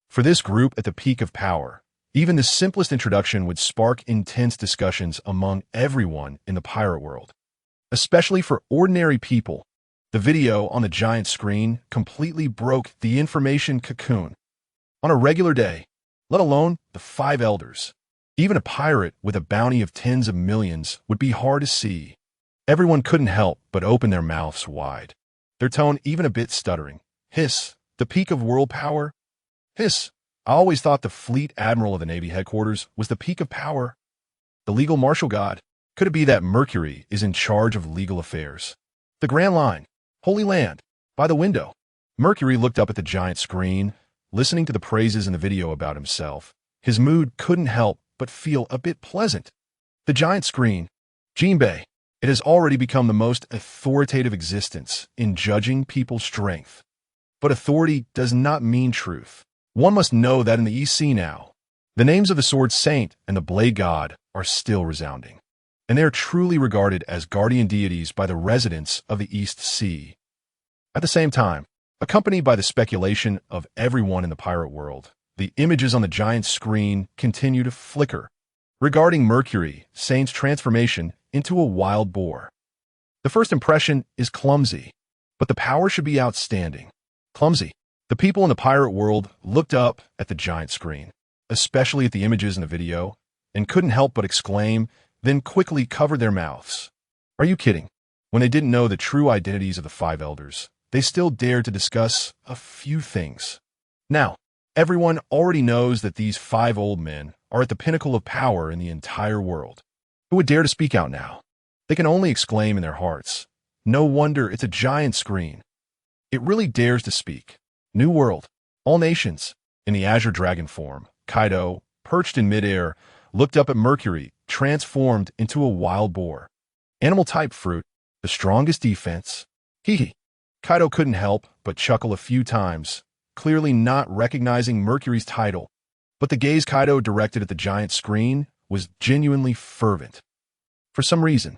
For this group at the peak of power, even the simplest introduction would spark intense discussions among everyone in the pirate world. Especially for ordinary people, the video on the giant screen completely broke the information cocoon. On a regular day, let alone the 5 elders, even a pirate with a bounty of tens of millions would be hard to see. Everyone couldn't help but open their mouths wide, their tone even a bit stuttering. Hiss, the peak of world power? Hiss, I always thought the fleet admiral of the Navy headquarters was the peak of power. The legal martial god? Could it be that Mercury is in charge of legal affairs? The Grand Line, Holy Land, by the window. Mercury looked up at the giant screen, listening to the praises in the video about himself. His mood couldn't help but feel a bit pleasant. The giant screen, Jinbei, it has already become the most authoritative existence in judging people's strength. But authority does not mean truth. One must know that in the East Sea now, the names of the Sword Saint and the Blade God are still resounding, and they are truly regarded as guardian deities by the residents of the East Sea. At the same time, accompanied by the speculation of everyone in the pirate world, the images on the giant screen continue to flicker, regarding Mercury, Saint's transformation into a wild boar. The first impression is clumsy, but the power should be outstanding. Clumsy. The people in the pirate world looked up at the giant screen, especially at the images in the video, and couldn't help but exclaim, then quickly covered their mouths. Are you kidding? When they didn't know the true identities of the 5 elders, they still dared to discuss a few things. Now, everyone already knows that these 5 old men are at the pinnacle of power in the entire world. Who would dare to speak out now? They can only exclaim in their hearts. No wonder it's a giant screen. It really dares to speak. New world, all nations. In the Azure Dragon form, Kaido, perched in midair, looked up at Mercury, transformed into a wild boar. Animal-type fruit, the strongest defense. Hee. Kaido couldn't help but chuckle a few times, clearly not recognizing Mercury's title, but the gaze Kaido directed at the giant screen was genuinely fervent. For some reason,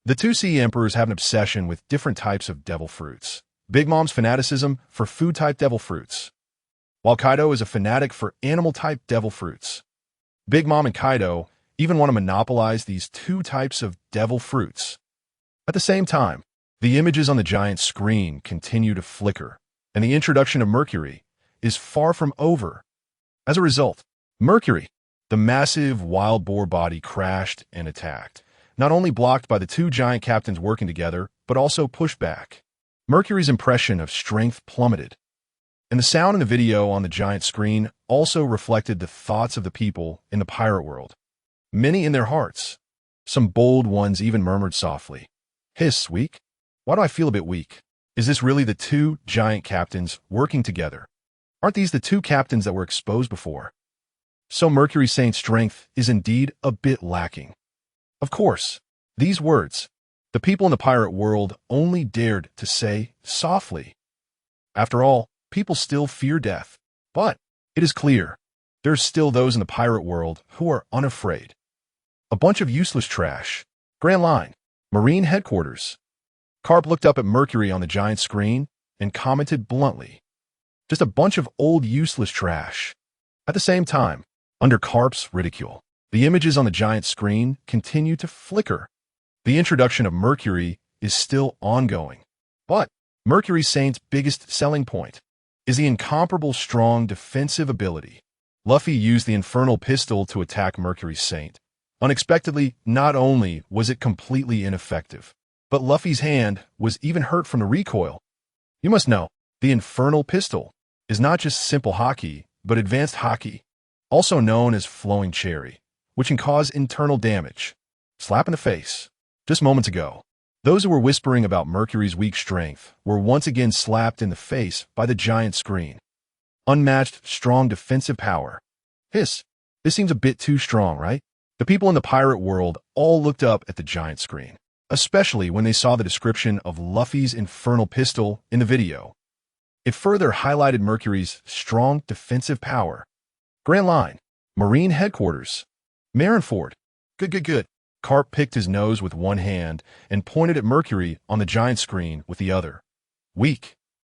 The two sea emperors have an obsession with different types of devil fruits. Big Mom's fanaticism for food-type devil fruits, while Kaido is a fanatic for animal-type devil fruits. Big Mom and Kaido even want to monopolize these two types of devil fruits. At the same time, the images on the giant screen continue to flicker, and the introduction of Mercury is far from over. As a result, Mercury, the massive wild boar body, crashed and attacked, not only blocked by the two giant captains working together, but also pushed back. Mercury's impression of strength plummeted, and the sound in the video on the giant screen also reflected the thoughts of the people in the pirate world. Many in their hearts. Some bold ones even murmured softly, "Hiss, weak? Why do I feel a bit weak? Is this really the two giant captains working together? Aren't these the two captains that were exposed before?" So Mercury's Saint's strength is indeed a bit lacking. Of course, these words, the people in the pirate world only dared to say softly. After all, people still fear death. But it is clear, there's still those in the pirate world who are unafraid. A bunch of useless trash. Grand Line, Marine Headquarters. Carp looked up at Mercury on the giant screen and commented bluntly, "Just a bunch of old useless trash." At the same time, under Carp's ridicule, the images on the giant screen continue to flicker. The introduction of Mercury is still ongoing. But Mercury Saint's biggest selling point is the incomparable strong defensive ability. Luffy used the Infernal Pistol to attack Mercury Saint. Unexpectedly, not only was it completely ineffective, but Luffy's hand was even hurt from the recoil. You must know, the Infernal Pistol is not just simple hockey, but advanced hockey, also known as Flowing Cherry, which can cause internal damage. Slap in the face. Just moments ago, those who were whispering about Mercury's weak strength were once again slapped in the face by the giant screen. Unmatched, strong defensive power. Hiss, this seems a bit too strong, right? The people in the pirate world all looked up at the giant screen, especially when they saw the description of Luffy's Infernal Pistol in the video. It further highlighted Mercury's strong defensive power. Grand Line, Marine Headquarters. Marineford. Good. Carp picked his nose with one hand and pointed at Mercury on the giant screen with the other. Weak.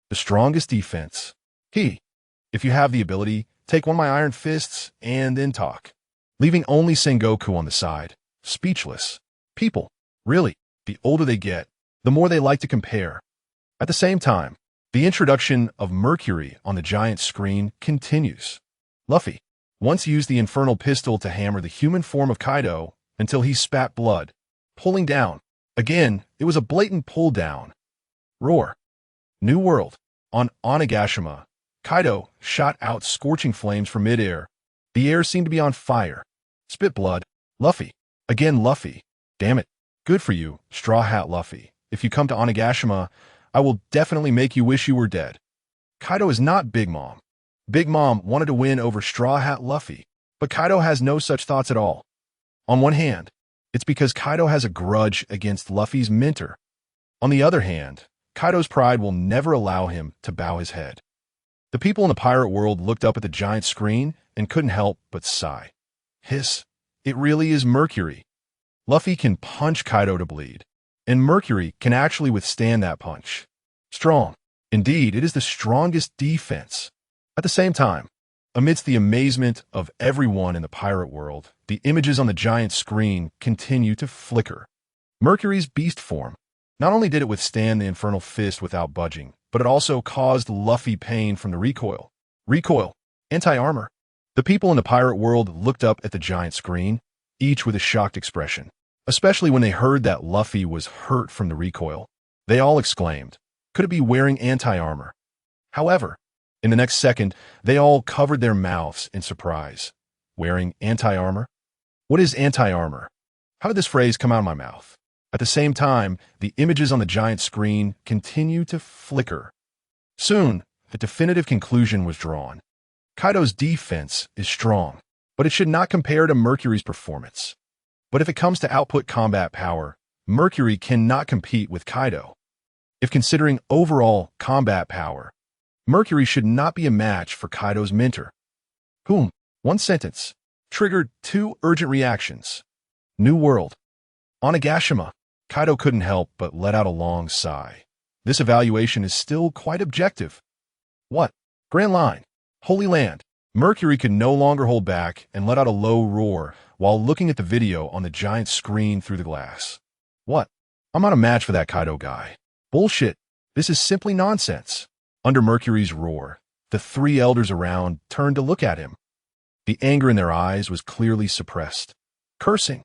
The strongest defense. If you have the ability, take one of my iron fists and then talk. Leaving only Sengoku on the side, speechless. People, really, the older they get, the more they like to compare. At the same time, the introduction of Mercury on the giant screen continues. Luffy once used the Infernal Pistol to hammer the human form of Kaido until he spat blood, pulling down. Again, it was a blatant pull down. Roar. New World. On Onigashima, Kaido shot out scorching flames from midair. The air seemed to be on fire. Spit blood. Luffy. Again Luffy. Damn it. Good for you, Straw Hat Luffy. If you come to Onigashima, I will definitely make you wish you were dead. Kaido is not Big Mom. Big Mom wanted to win over Straw Hat Luffy, but Kaido has no such thoughts at all. On one hand, it's because Kaido has a grudge against Luffy's mentor. On the other hand, Kaido's pride will never allow him to bow his head. The people in the pirate world looked up at the giant screen and couldn't help but sigh. Hiss, it really is Mercury. Luffy can punch Kaido to bleed, and Mercury can actually withstand that punch. Strong. Indeed, it is the strongest defense. At the same time, amidst the amazement of everyone in the pirate world, the images on the giant screen continue to flicker. Mercury's beast form. Not only did it withstand the Infernal Fist without budging, but it also caused Luffy pain from the recoil. Recoil. Anti-armor. The people in the pirate world looked up at the giant screen, each with a shocked expression, especially when they heard that Luffy was hurt from the recoil. They all exclaimed, could it be wearing anti-armor? However, in the next second, they all covered their mouths in surprise. Wearing anti-armor? What is anti-armor? How did this phrase come out of my mouth? At the same time, the images on the giant screen continue to flicker. Soon, a definitive conclusion was drawn. Kaido's defense is strong, but it should not compare to Mercury's performance. But if it comes to output combat power, Mercury cannot compete with Kaido. If considering overall combat power, Mercury should not be a match for Kaido's mentor. Whom, one sentence, triggered two urgent reactions. New World. Onigashima. Kaido couldn't help but let out a long sigh. This evaluation is still quite objective. What? Grand Line. Holy Land. Mercury could no longer hold back and let out a low roar while looking at the video on the giant screen through the glass. What? I'm not a match for that Kaido guy. Bullshit. This is simply nonsense. Under Mercury's roar, the three elders around turned to look at him. The anger in their eyes was clearly suppressed. Cursing.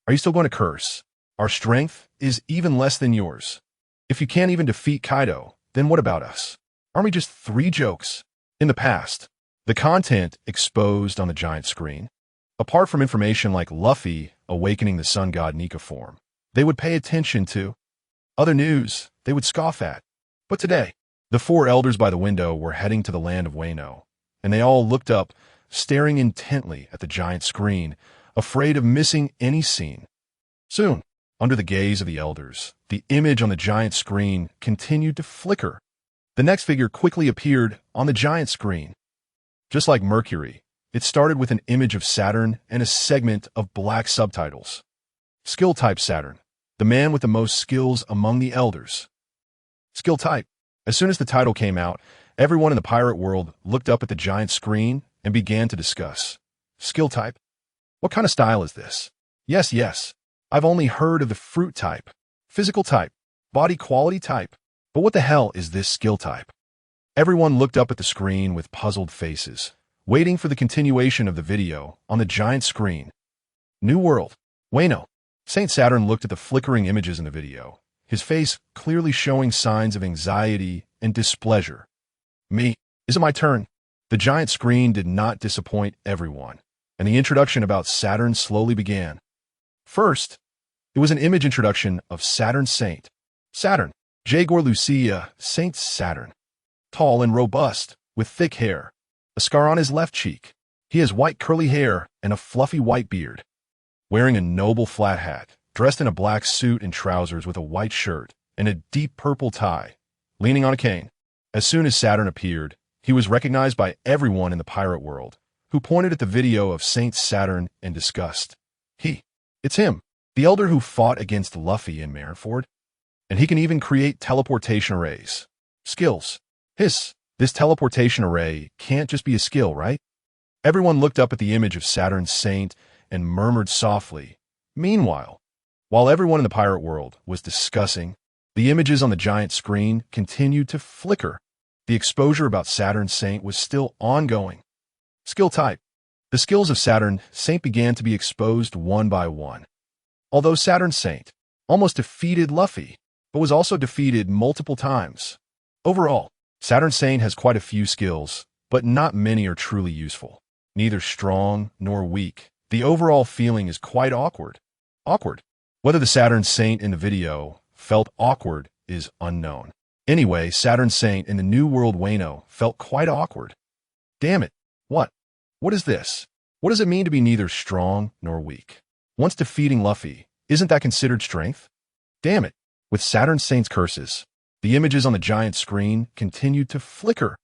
Are you still going to curse? Our strength is even less than yours. If you can't even defeat Kaido, then what about us? Aren't we just three jokes? In the past, the content exposed on the giant screen, apart from information like Luffy awakening the sun god Nika form, they would pay attention to. Other news they would scoff at. But today, the four elders by the window were heading to the land of Wano, and they all looked up, staring intently at the giant screen, afraid of missing any scene. Soon, under the gaze of the elders, the image on the giant screen continued to flicker. The next figure quickly appeared on the giant screen. Just like Mercury, it started with an image of Saturn and a segment of black subtitles. Skill type Saturn, the man with the most skills among the elders. Skill type. As soon as the title came out, everyone in the pirate world looked up at the giant screen and began to discuss. Skill type? What kind of style is this? Yes. I've only heard of the fruit type, physical type, body quality type. But what the hell is this skill type? Everyone looked up at the screen with puzzled faces, waiting for the continuation of the video on the giant screen. New World. Wano. Saint Saturn looked at the flickering images in the video, his face clearly showing signs of anxiety and displeasure. Me. Is it my turn? The giant screen did not disappoint everyone, and the introduction about Saturn slowly began. First, it was an image introduction of Saturn Saint. Saturn. Jaguar Lucia, Saint Saturn. Tall and robust, with thick hair, a scar on his left cheek. He has white curly hair and a fluffy white beard. Wearing a noble flat hat, dressed in a black suit and trousers with a white shirt and a deep purple tie, leaning on a cane. As soon as Saturn appeared, he was recognized by everyone in the pirate world, who pointed at the video of Saint Saturn and discussed. It's him, the elder who fought against Luffy in Marineford. And he can even create teleportation arrays. Skills. This teleportation array can't just be a skill, right? Everyone looked up at the image of Saturn's Saint and murmured softly. Meanwhile, while everyone in the pirate world was discussing, the images on the giant screen continued to flicker. The exposure about Saturn's Saint was still ongoing. Skill type. The skills of Saturn Saint began to be exposed one by one. Although Saturn Saint almost defeated Luffy, but was also defeated multiple times. Overall, Saturn Saint has quite a few skills, but not many are truly useful. Neither strong nor weak. The overall feeling is quite awkward. Whether the Saturn Saint in the video felt awkward is unknown. Anyway, Saturn Saint in the New World Wano felt quite awkward. Damn it. What is this? What does it mean to be neither strong nor weak? Once defeating Luffy, isn't that considered strength? Damn it. With Saturn Saint's curses, the images on the giant screen continued to flicker.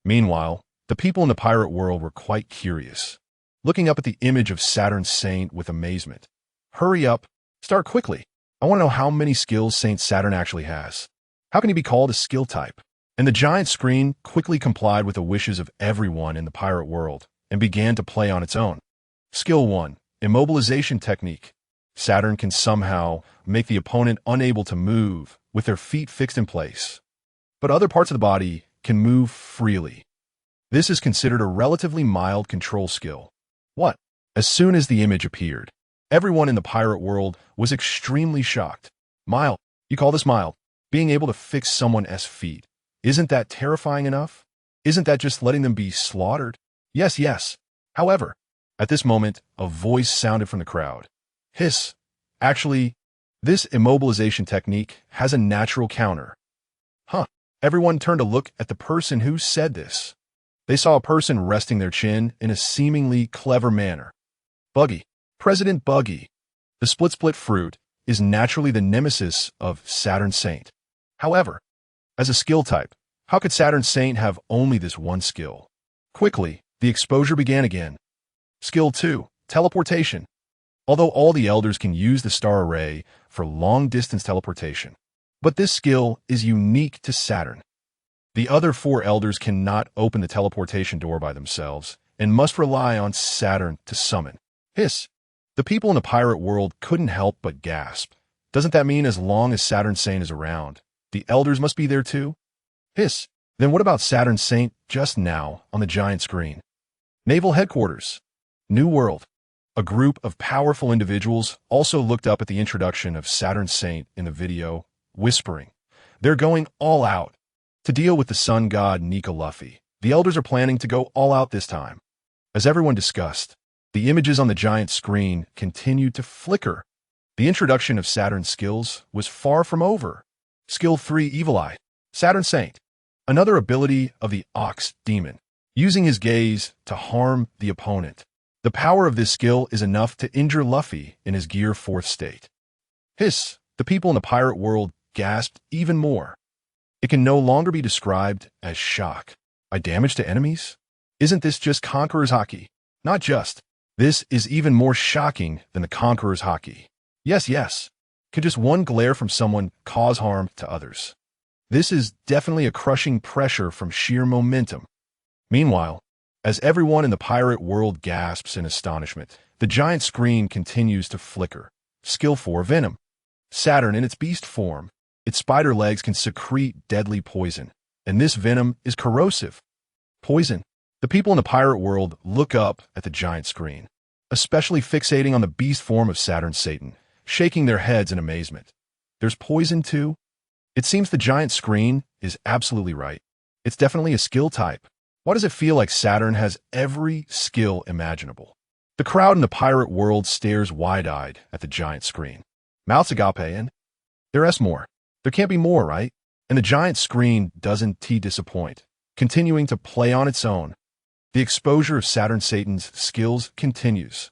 Meanwhile, the people in the pirate world were quite curious, looking up at the image of Saturn Saint with amazement. Hurry up. Start quickly. I want to know how many skills Saint Saturn actually has. How can he be called a skill type? And the giant screen quickly complied with the wishes of everyone in the pirate world and began to play on its own. Skill 1. Immobilization Technique. Saturn can somehow make the opponent unable to move with their feet fixed in place, but other parts of the body can move freely. This is considered a relatively mild control skill. As soon as the image appeared, everyone in the pirate world was extremely shocked. Mild? You call this mild? Being able to fix someone's feet. Isn't that terrifying enough? Isn't that just letting them be slaughtered? Yes. However, at this moment, a voice sounded from the crowd. Hiss. Actually, this immobilization technique has a natural counter. Everyone turned to look at the person who said this. They saw a person resting their chin in a seemingly clever manner. Buggy. President Buggy. The split fruit is naturally the nemesis of Saturn Saint. However, as a skill type, how could Saturn Saint have only this one skill? Quickly, the exposure began again. Skill 2. Teleportation. although all the elders can use the star array for long-distance teleportation. But this skill is unique to Saturn. The other 4 elders cannot open the teleportation door by themselves and must rely on Saturn to summon. Hiss! The people in the pirate world couldn't help but gasp. Doesn't that mean as long as Saturn Saint is around, the elders must be there too? Hiss! Then what about Saturn Saint just now on the giant screen? Naval Headquarters. New World. A group of powerful individuals also looked up at the introduction of Saturn Saint in the video, whispering. They're going all out. To deal with the sun god Nika Luffy, the elders are planning to go all out this time. As everyone discussed, the images on the giant screen continued to flicker. The introduction of Saturn's skills was far from over. Skill 3 Evil Eye. Saturn Saint. Another ability of the Ox Demon, using his gaze to harm the opponent. The power of this skill is enough to injure Luffy in his Gear 4th state. Hiss! The people in the pirate world gasped even more. It can no longer be described as shock. By damage to enemies? Isn't this just Conqueror's Haki? Not just. This is even more shocking than the Conqueror's Haki. Yes. Could just one glare from someone cause harm to others? This is definitely a crushing pressure from sheer momentum. Meanwhile, as everyone in the pirate world gasps in astonishment, the giant screen continues to flicker. Skill 4 Venom. Saturn in its beast form. Its spider legs can secrete deadly poison, and this venom is corrosive. Poison. The people in the pirate world look up at the giant screen, especially fixating on the beast form of Saturn Satan, shaking their heads in amazement. There's poison too? It seems the giant screen is absolutely right. It's definitely a skill type. Why does it feel like Saturn has every skill imaginable? The crowd in the pirate world stares wide-eyed at the giant screen. Mouths agape and there's more. There can't be more, right? And the giant screen doesn't disappoint, continuing to play on its own. The exposure of Saturn Satan's skills continues.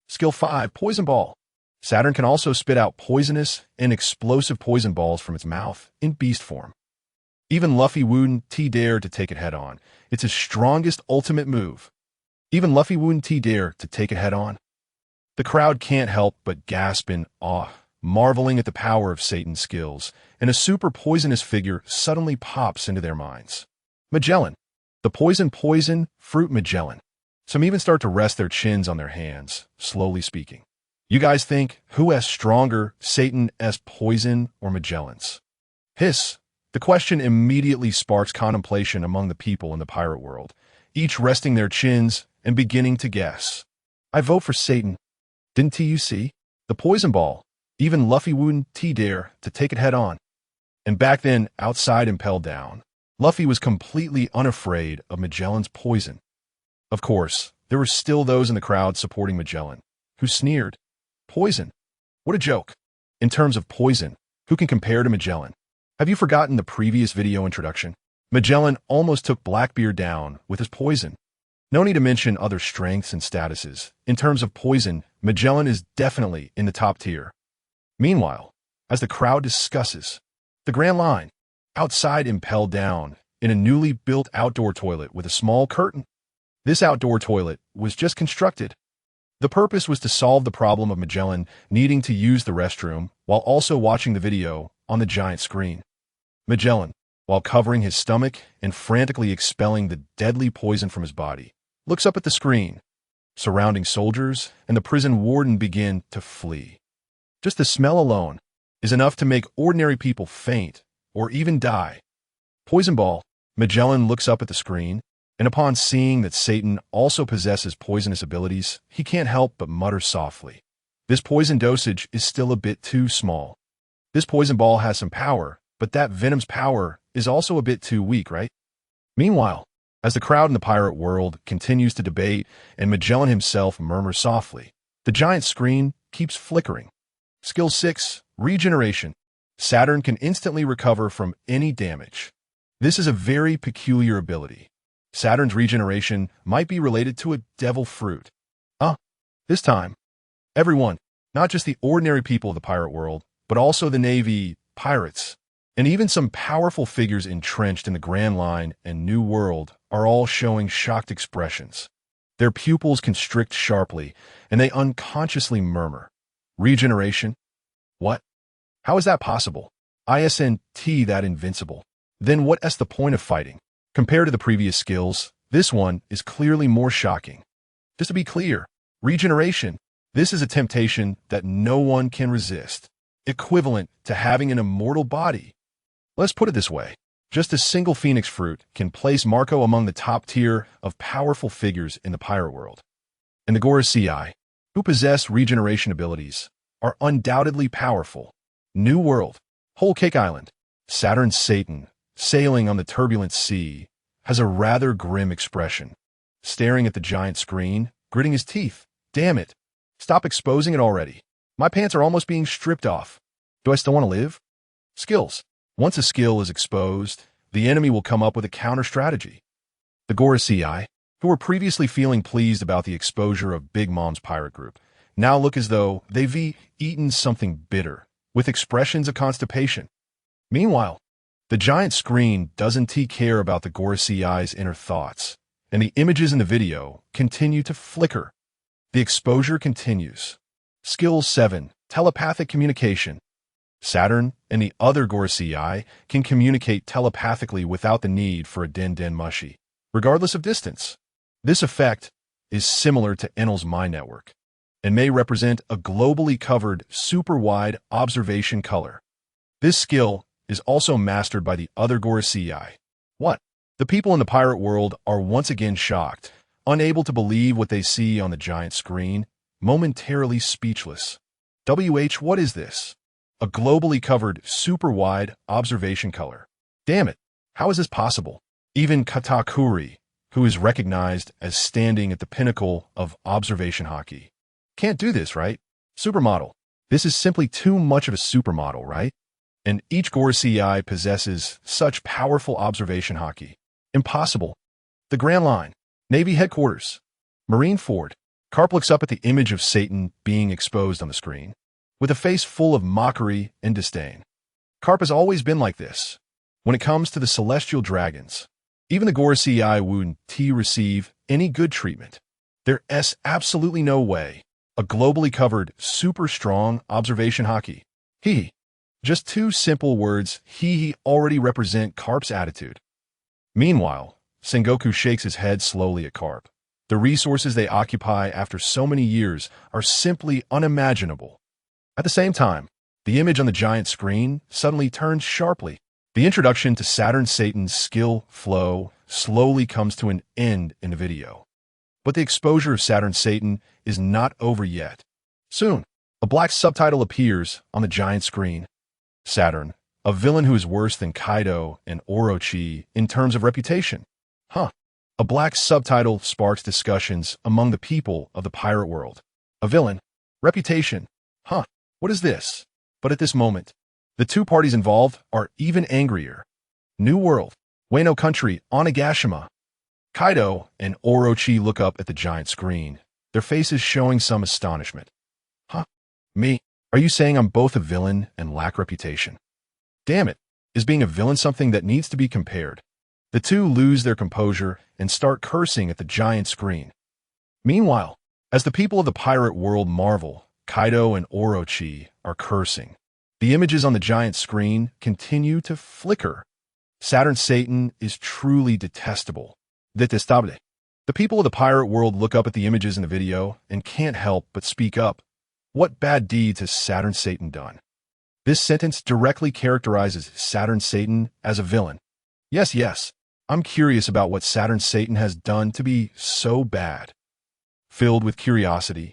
Skill 5 Poison Ball. Saturn can also spit out poisonous and explosive poison balls from its mouth in beast form. Even Luffy wouldn't dare to take it head-on. It's his strongest ultimate move. Even Luffy wouldn't dare to take it head-on. The crowd can't help but gasp in awe, marveling at the power of Satan's skills, and a super poisonous figure suddenly pops into their minds. Magellan. The poison fruit Magellan. Some even start to rest their chins on their hands, slowly speaking. You guys think, who is stronger, Satan's poison or Magellan's? Hiss. The question immediately sparks contemplation among the people in the pirate world, each resting their chins and beginning to guess. I vote for Satan. Didn't you see? The poison ball. Even Luffy wouldn't dare to take it head-on. And back then, outside Impel Down, Luffy was completely unafraid of Magellan's poison. Of course, there were still those in the crowd supporting Magellan, who sneered. Poison? What a joke. In terms of poison, who can compare to Magellan? Have you forgotten the previous video introduction? Magellan almost took Blackbeard down with his poison. No need to mention other strengths and statuses. In terms of poison, Magellan is definitely in the top tier. Meanwhile, as the crowd discusses, the Grand Line, outside Impel Down, in a newly built outdoor toilet with a small curtain. This outdoor toilet was just constructed. The purpose was to solve the problem of Magellan needing to use the restroom while also watching the video on the giant screen. Magellan, while covering his stomach and frantically expelling the deadly poison from his body, looks up at the screen. Surrounding soldiers and the prison warden begin to flee. Just the smell alone is enough to make ordinary people faint or even die. Poison Ball. Magellan looks up at the screen, and upon seeing that Satan also possesses poisonous abilities, he can't help but mutter softly. This poison dosage is still a bit too small. This poison ball has some power, but that venom's power is also a bit too weak, right? Meanwhile, as the crowd in the pirate world continues to debate and Magellan himself murmurs softly, the giant screen keeps flickering. Skill 6, Regeneration. Saturn can instantly recover from any damage. This is a very peculiar ability. Saturn's regeneration might be related to a devil fruit. This time, everyone, not just the ordinary people of the pirate world, but also the Navy, pirates, and even some powerful figures entrenched in the Grand Line and New World are all showing shocked expressions. Their pupils constrict sharply, and they unconsciously murmur. Regeneration? What? How is that possible? Isn't that invincible? Then what's the point of fighting? Compared to the previous skills, this one is clearly more shocking. Just to be clear, regeneration, this is a temptation that no one can resist, equivalent to having an immortal body. Let's put it this way. Just a single phoenix fruit can place Marco among the top tier of powerful figures in the pirate world. And the Gorosei, who possess regeneration abilities, are undoubtedly powerful. New World, Whole Cake Island, Saturn's Satan, sailing on the turbulent sea, has a rather grim expression. Staring at the giant screen, gritting his teeth. Damn it. Stop exposing it already. My pants are almost being stripped off. Do I still want to live? Skills. Once a skill is exposed, the enemy will come up with a counter-strategy. The Gorosei, who were previously feeling pleased about the exposure of Big Mom's pirate group, now look as though they've eaten something bitter, with expressions of constipation. Meanwhile, the giant screen doesn't care about the Gorosei's inner thoughts, and the images in the video continue to flicker. The exposure continues. Skill 7, Telepathic Communication. Saturn and the other Gorosei can communicate telepathically without the need for a Den Mushi, regardless of distance. This effect is similar to Enel's mind network, and may represent a globally covered, super-wide observation color. This skill is also mastered by the other Gorosei. What? The people in the pirate world are once again shocked, unable to believe what they see on the giant screen, momentarily speechless. What is this? A globally covered, super-wide observation color. Damn it, how is this possible? Even Katakuri, who is recognized as standing at the pinnacle of observation hockey, can't do this, right? Supermodel. This is simply too much of a supermodel, right? And each Gorosei possesses such powerful observation hockey. Impossible. The Grand Line. Navy Headquarters. Marine Ford. Carp looks up at the image of Satan being exposed on the screen, with a face full of mockery and disdain. Carp has always been like this. When it comes to the celestial dragons, even the Gorosei wouldn't receive any good treatment. There's absolutely no way. A globally covered, super strong observation hockey. Just two simple words already represent Carp's attitude. Meanwhile, Sengoku shakes his head slowly at Carp. The resources they occupy after so many years are simply unimaginable. At the same time, the image on the giant screen suddenly turns sharply. The introduction to Saturn Satan's skill flow slowly comes to an end in the video. But the exposure of Saturn Satan is not over yet. Soon, a black subtitle appears on the giant screen. Saturn, a villain who is worse than Kaido and Orochi in terms of reputation. A black subtitle sparks discussions among the people of the pirate world. A villain? Reputation? What is this? But at this moment, the two parties involved are even angrier. New World, Wano Country, Onigashima. Kaido and Orochi look up at the giant screen, their faces showing some astonishment. Me? Are you saying I'm both a villain and lack reputation? Damn it, is being a villain something that needs to be compared? The two lose their composure and start cursing at the giant screen. Meanwhile, as the people of the pirate world marvel, Kaido and Orochi are cursing. The images on the giant screen continue to flicker. Saturn Satan is truly detestable. Detestable. The people of the pirate world look up at the images in the video and can't help but speak up. What bad deeds has Saturn Satan done? This sentence directly characterizes Saturn Satan as a villain. Yes, I'm curious about what Saturn Satan has done to be so bad. Filled with curiosity,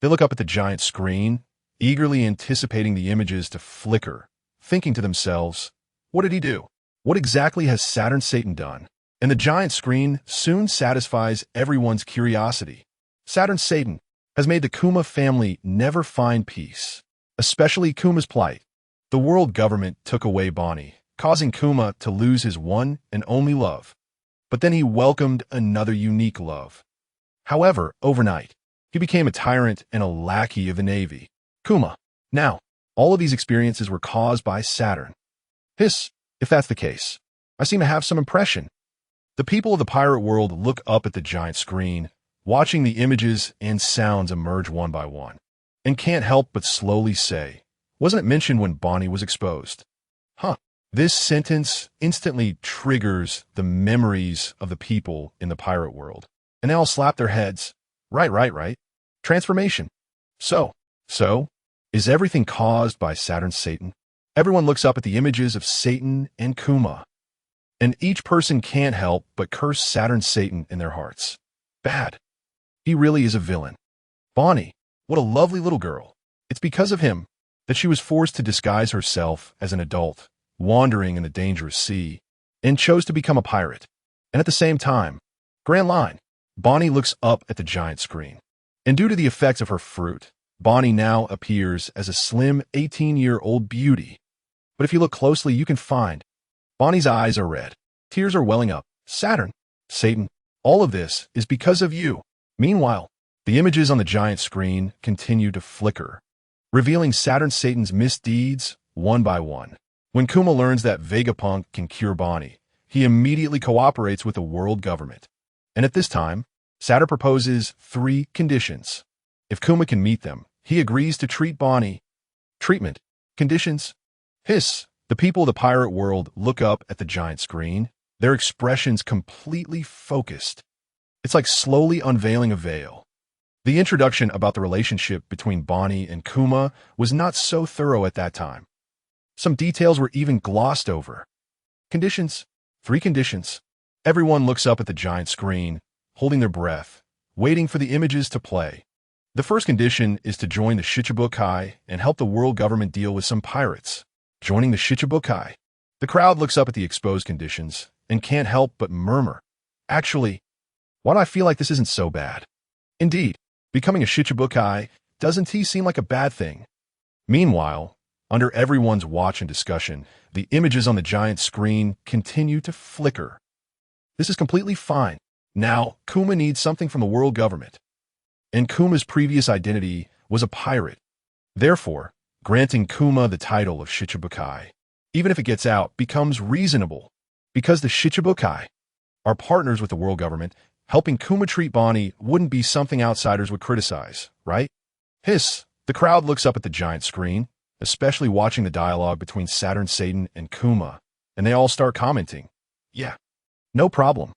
they look up at the giant screen, eagerly anticipating the images to flicker, thinking to themselves, what did he do? What exactly has Saturn Satan done? And the giant screen soon satisfies everyone's curiosity. Saturn Satan has made the Kuma family never find peace, especially Kuma's plight. The world government took away Bonnie, causing Kuma to lose his one and only love. But then he welcomed another unique love. However, overnight, he became a tyrant and a lackey of the Navy. Kuma. Now, all of these experiences were caused by Saturn. If that's the case, I seem to have some impression. The people of the pirate world look up at the giant screen, watching the images and sounds emerge one by one, and can't help but slowly say, "Wasn't it mentioned when Bonnie was exposed?" Huh. This sentence instantly triggers the memories of the people in the pirate world, and they all slap their heads. Right. Transformation. So, is everything caused by Saturn's Satan? Everyone looks up at the images of Satan and Kuma, and each person can't help but curse Saturn's Satan in their hearts. Bad. He really is a villain. Bonnie, what a lovely little girl. It's because of him that she was forced to disguise herself as an adult, wandering in the dangerous sea, and chose to become a pirate. And at the same time, grand line, Bonnie looks up at the giant screen. And due to the effects of her fruit, Bonnie now appears as a slim 18-year-old beauty. But if you look closely, you can find Bonnie's eyes are red. Tears are welling up. Saturn, Satan, all of this is because of you. Meanwhile, the images on the giant screen continue to flicker, revealing Saturn Satan's misdeeds one by one. When Kuma learns that Vegapunk can cure Bonnie, he immediately cooperates with the world government. And at this time, Saturn proposes 3 conditions. If Kuma can meet them, he agrees to treat Bonnie. Treatment. Conditions. Hiss. The people of the pirate world look up at the giant screen, their expressions completely focused. It's like slowly unveiling a veil. The introduction about the relationship between Bonnie and Kuma was not so thorough at that time. Some details were even glossed over. Conditions. 3 conditions. Everyone looks up at the giant screen, holding their breath, waiting for the images to play. The first condition is to join the Shichibukai and help the world government deal with some pirates. Joining the Shichibukai. The crowd looks up at the exposed conditions and can't help but murmur. Actually, why do I feel like this isn't so bad? Indeed, becoming a Shichibukai doesn't seem like a bad thing. Meanwhile, under everyone's watch and discussion, the images on the giant screen continue to flicker. This is completely fine. Now, Kuma needs something from the world government. And Kuma's previous identity was a pirate. Therefore, granting Kuma the title of Shichibukai, even if it gets out, becomes reasonable. Because the Shichibukai are partners with the world government, helping Kuma treat Bonnie wouldn't be something outsiders would criticize, right? Hiss. The crowd looks up at the giant screen, especially watching the dialogue between Saturn Satan and Kuma, and they all start commenting. Yeah, no problem.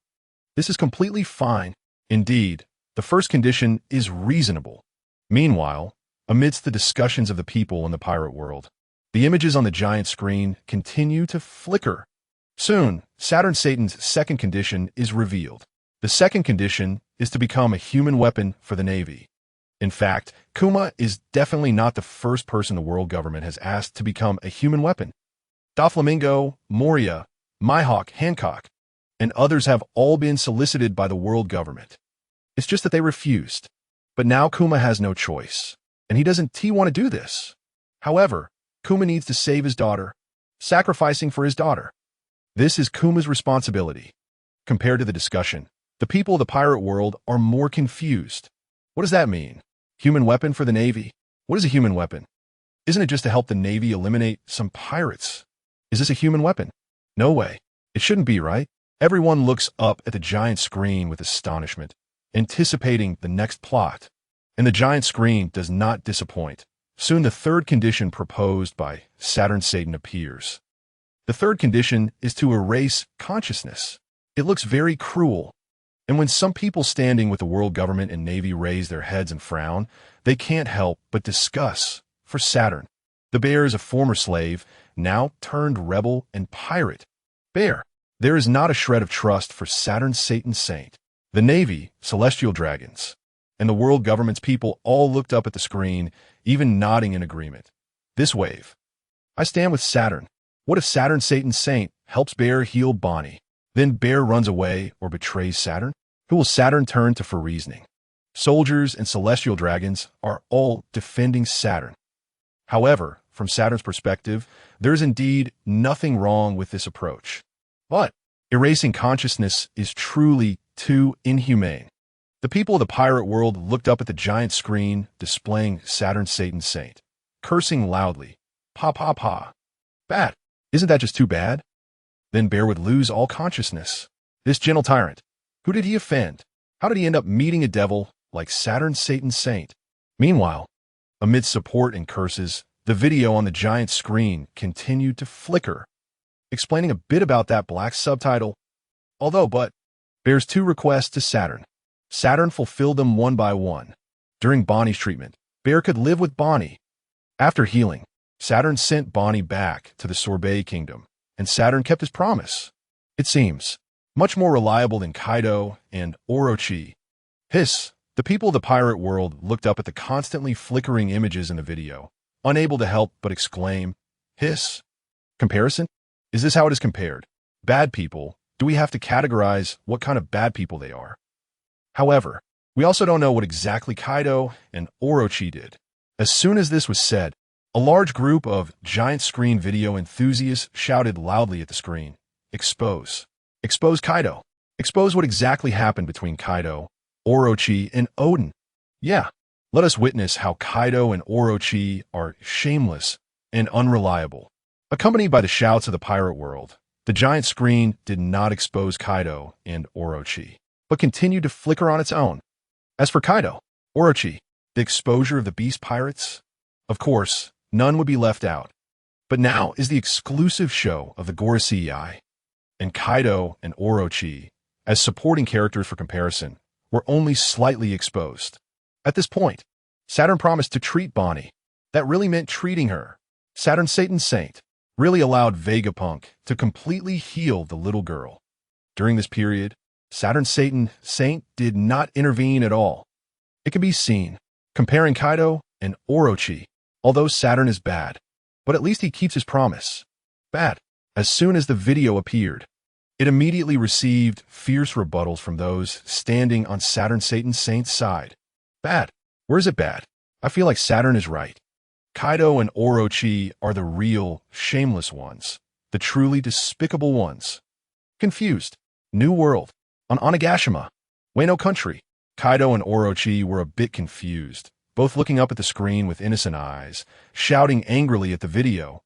This is completely fine. Indeed, the first condition is reasonable. Meanwhile, amidst the discussions of the people in the pirate world, the images on the giant screen continue to flicker. Soon, Saturn Satan's second condition is revealed. The second condition is to become a human weapon for the Navy. In fact, Kuma is definitely not the first person the world government has asked to become a human weapon. Doflamingo, Moria, Mihawk, Hancock, and others have all been solicited by the world government. It's just that they refused. But now Kuma has no choice, and he doesn't want to do this. However, Kuma needs to save his daughter, sacrificing for his daughter. This is Kuma's responsibility. Compared to the discussion, the people of the pirate world are more confused. What does that mean? Human weapon for the Navy? What is a human weapon? Isn't it just to help the Navy eliminate some pirates? Is this a human weapon? No way. It shouldn't be, right? Everyone looks up at the giant screen with astonishment, anticipating the next plot. And the giant screen does not disappoint. Soon the third condition proposed by Saturn Satan appears. The third condition is to erase consciousness. It looks very cruel. And when some people standing with the world government and Navy raise their heads and frown, they can't help but discuss. For Saturn, the bear is a former slave, now turned rebel and pirate. Bear. There is not a shred of trust for Saturn Satan Saint. The Navy, celestial dragons, and the world government's people all looked up at the screen, even nodding in agreement. This wave. I stand with Saturn. What if Saturn Satan Saint helps Bear heal Bonnie? Then Bear runs away or betrays Saturn? Who will Saturn turn to for reasoning? Soldiers and celestial dragons are all defending Saturn. However, from Saturn's perspective, there is indeed nothing wrong with this approach. But erasing consciousness is truly too inhumane. The people of the pirate world looked up at the giant screen displaying Saturn Satan Saint, cursing loudly. Pa pa pa. Bad. Isn't that just too bad? Then Bear would lose all consciousness. This gentle tyrant. Who did he offend? How did he end up meeting a devil like Saturn Satan Saint? Meanwhile, amidst support and curses, the video on the giant screen continued to flicker, explaining a bit about that black subtitle. But bears two requests to Saturn. Saturn fulfilled them one by one. During Bonnie's treatment, Bear could live with Bonnie. After healing, Saturn sent Bonnie back to the Sorbet Kingdom, and Saturn kept his promise. It seems much more reliable than Kaido and Orochi. Hiss. The people of the pirate world looked up at the constantly flickering images in the video, unable to help but exclaim, hiss. Comparison? Is this how it is compared? Bad people? Do we have to categorize what kind of bad people they are? However, we also don't know what exactly Kaido and Orochi did. As soon as this was said, a large group of giant screen video enthusiasts shouted loudly at the screen, expose. Expose Kaido. Expose what exactly happened between Kaido, Orochi, and Oden. Yeah, let us witness how Kaido and Orochi are shameless and unreliable. Accompanied by the shouts of the pirate world, the giant screen did not expose Kaido and Orochi, but continued to flicker on its own. As for Kaido, Orochi, the exposure of the beast pirates, of course, none would be left out. But now is the exclusive show of the Gorosei, and Kaido and Orochi, as supporting characters for comparison, were only slightly exposed. At this point, Saturn promised to treat Bonnie. That really meant treating her. Saturn Satan Saint really allowed Vegapunk to completely heal the little girl. During this period, Saturn Satan Saint did not intervene at all. It can be seen, comparing Kaido and Orochi, although Saturn is bad, but at least he keeps his promise. Bad. As soon as the video appeared, it immediately received fierce rebuttals from those standing on Saturn Satan Saint's side. Bad. Where is it bad? I feel like Saturn is right. Kaido and Orochi are the real, shameless ones, the truly despicable ones. Confused. New World. On Onigashima, Wano Country, Kaido and Orochi were a bit confused, both looking up at the screen with innocent eyes, shouting angrily at the video.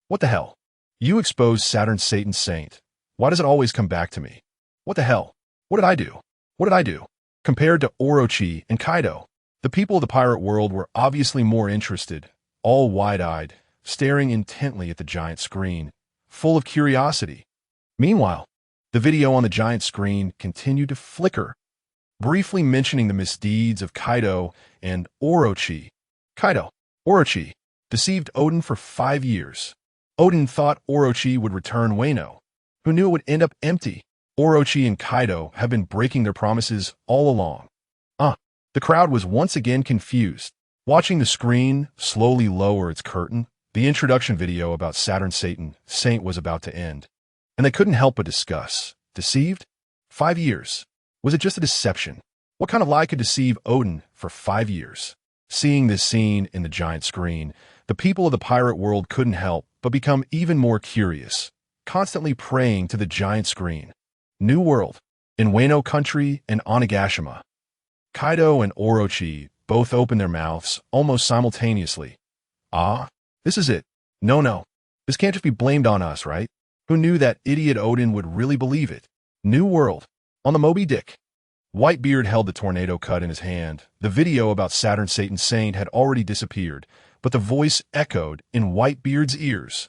What the hell? You exposed Saturn Satan Saint. Why does it always come back to me? What the hell? What did I do? What did I do? Compared to Orochi and Kaido, the people of the pirate world were obviously more interested, all wide-eyed, staring intently at the giant screen, full of curiosity. Meanwhile, the video on the giant screen continued to flicker, briefly mentioning the misdeeds of Kaido and Orochi. Kaido, Orochi, deceived Oden for 5 years. Oden thought Orochi would return Wano. Who knew it would end up empty? Orochi and Kaido have been breaking their promises all along. The crowd was once again confused. Watching the screen slowly lower its curtain, the introduction video about Saturn Satan Saint was about to end, and they couldn't help but discuss. Deceived? 5 years. Was it just a deception? What kind of lie could deceive Oden for 5 years? Seeing this scene in the giant screen, the people of the pirate world couldn't help but become even more curious, constantly praying to the giant screen. New World, in Wano Country and Onigashima. Kaido and Orochi both opened their mouths almost simultaneously. This is it. No. This can't just be blamed on us, right? Who knew that idiot Oden would really believe it? New World, on the Moby Dick. Whitebeard held the tornado cut in his hand. The video about Saturn Satan Saint had already disappeared, but the voice echoed in Whitebeard's ears.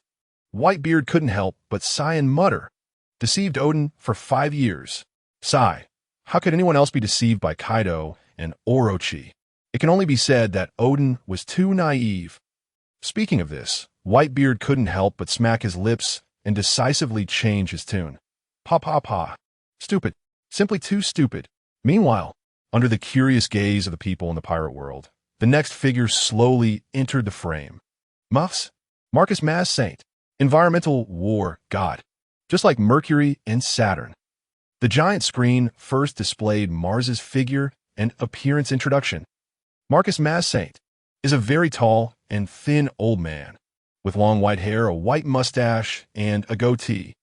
Whitebeard couldn't help but sigh and mutter. Deceived Oden for 5 years. Sigh. How could anyone else be deceived by Kaido and Orochi? It can only be said that Oden was too naive. Speaking of this, Whitebeard couldn't help but smack his lips and decisively change his tune. Pa. Stupid. Simply too stupid. Meanwhile, under the curious gaze of the people in the pirate world, the next figure slowly entered the frame. Marcus Maz Saint, environmental war god, just like Mercury and Saturn. The giant screen first displayed Mars's figure and appearance introduction. Marcus Maz Saint is a very tall and thin old man, with long white hair, a white mustache, and a goatee,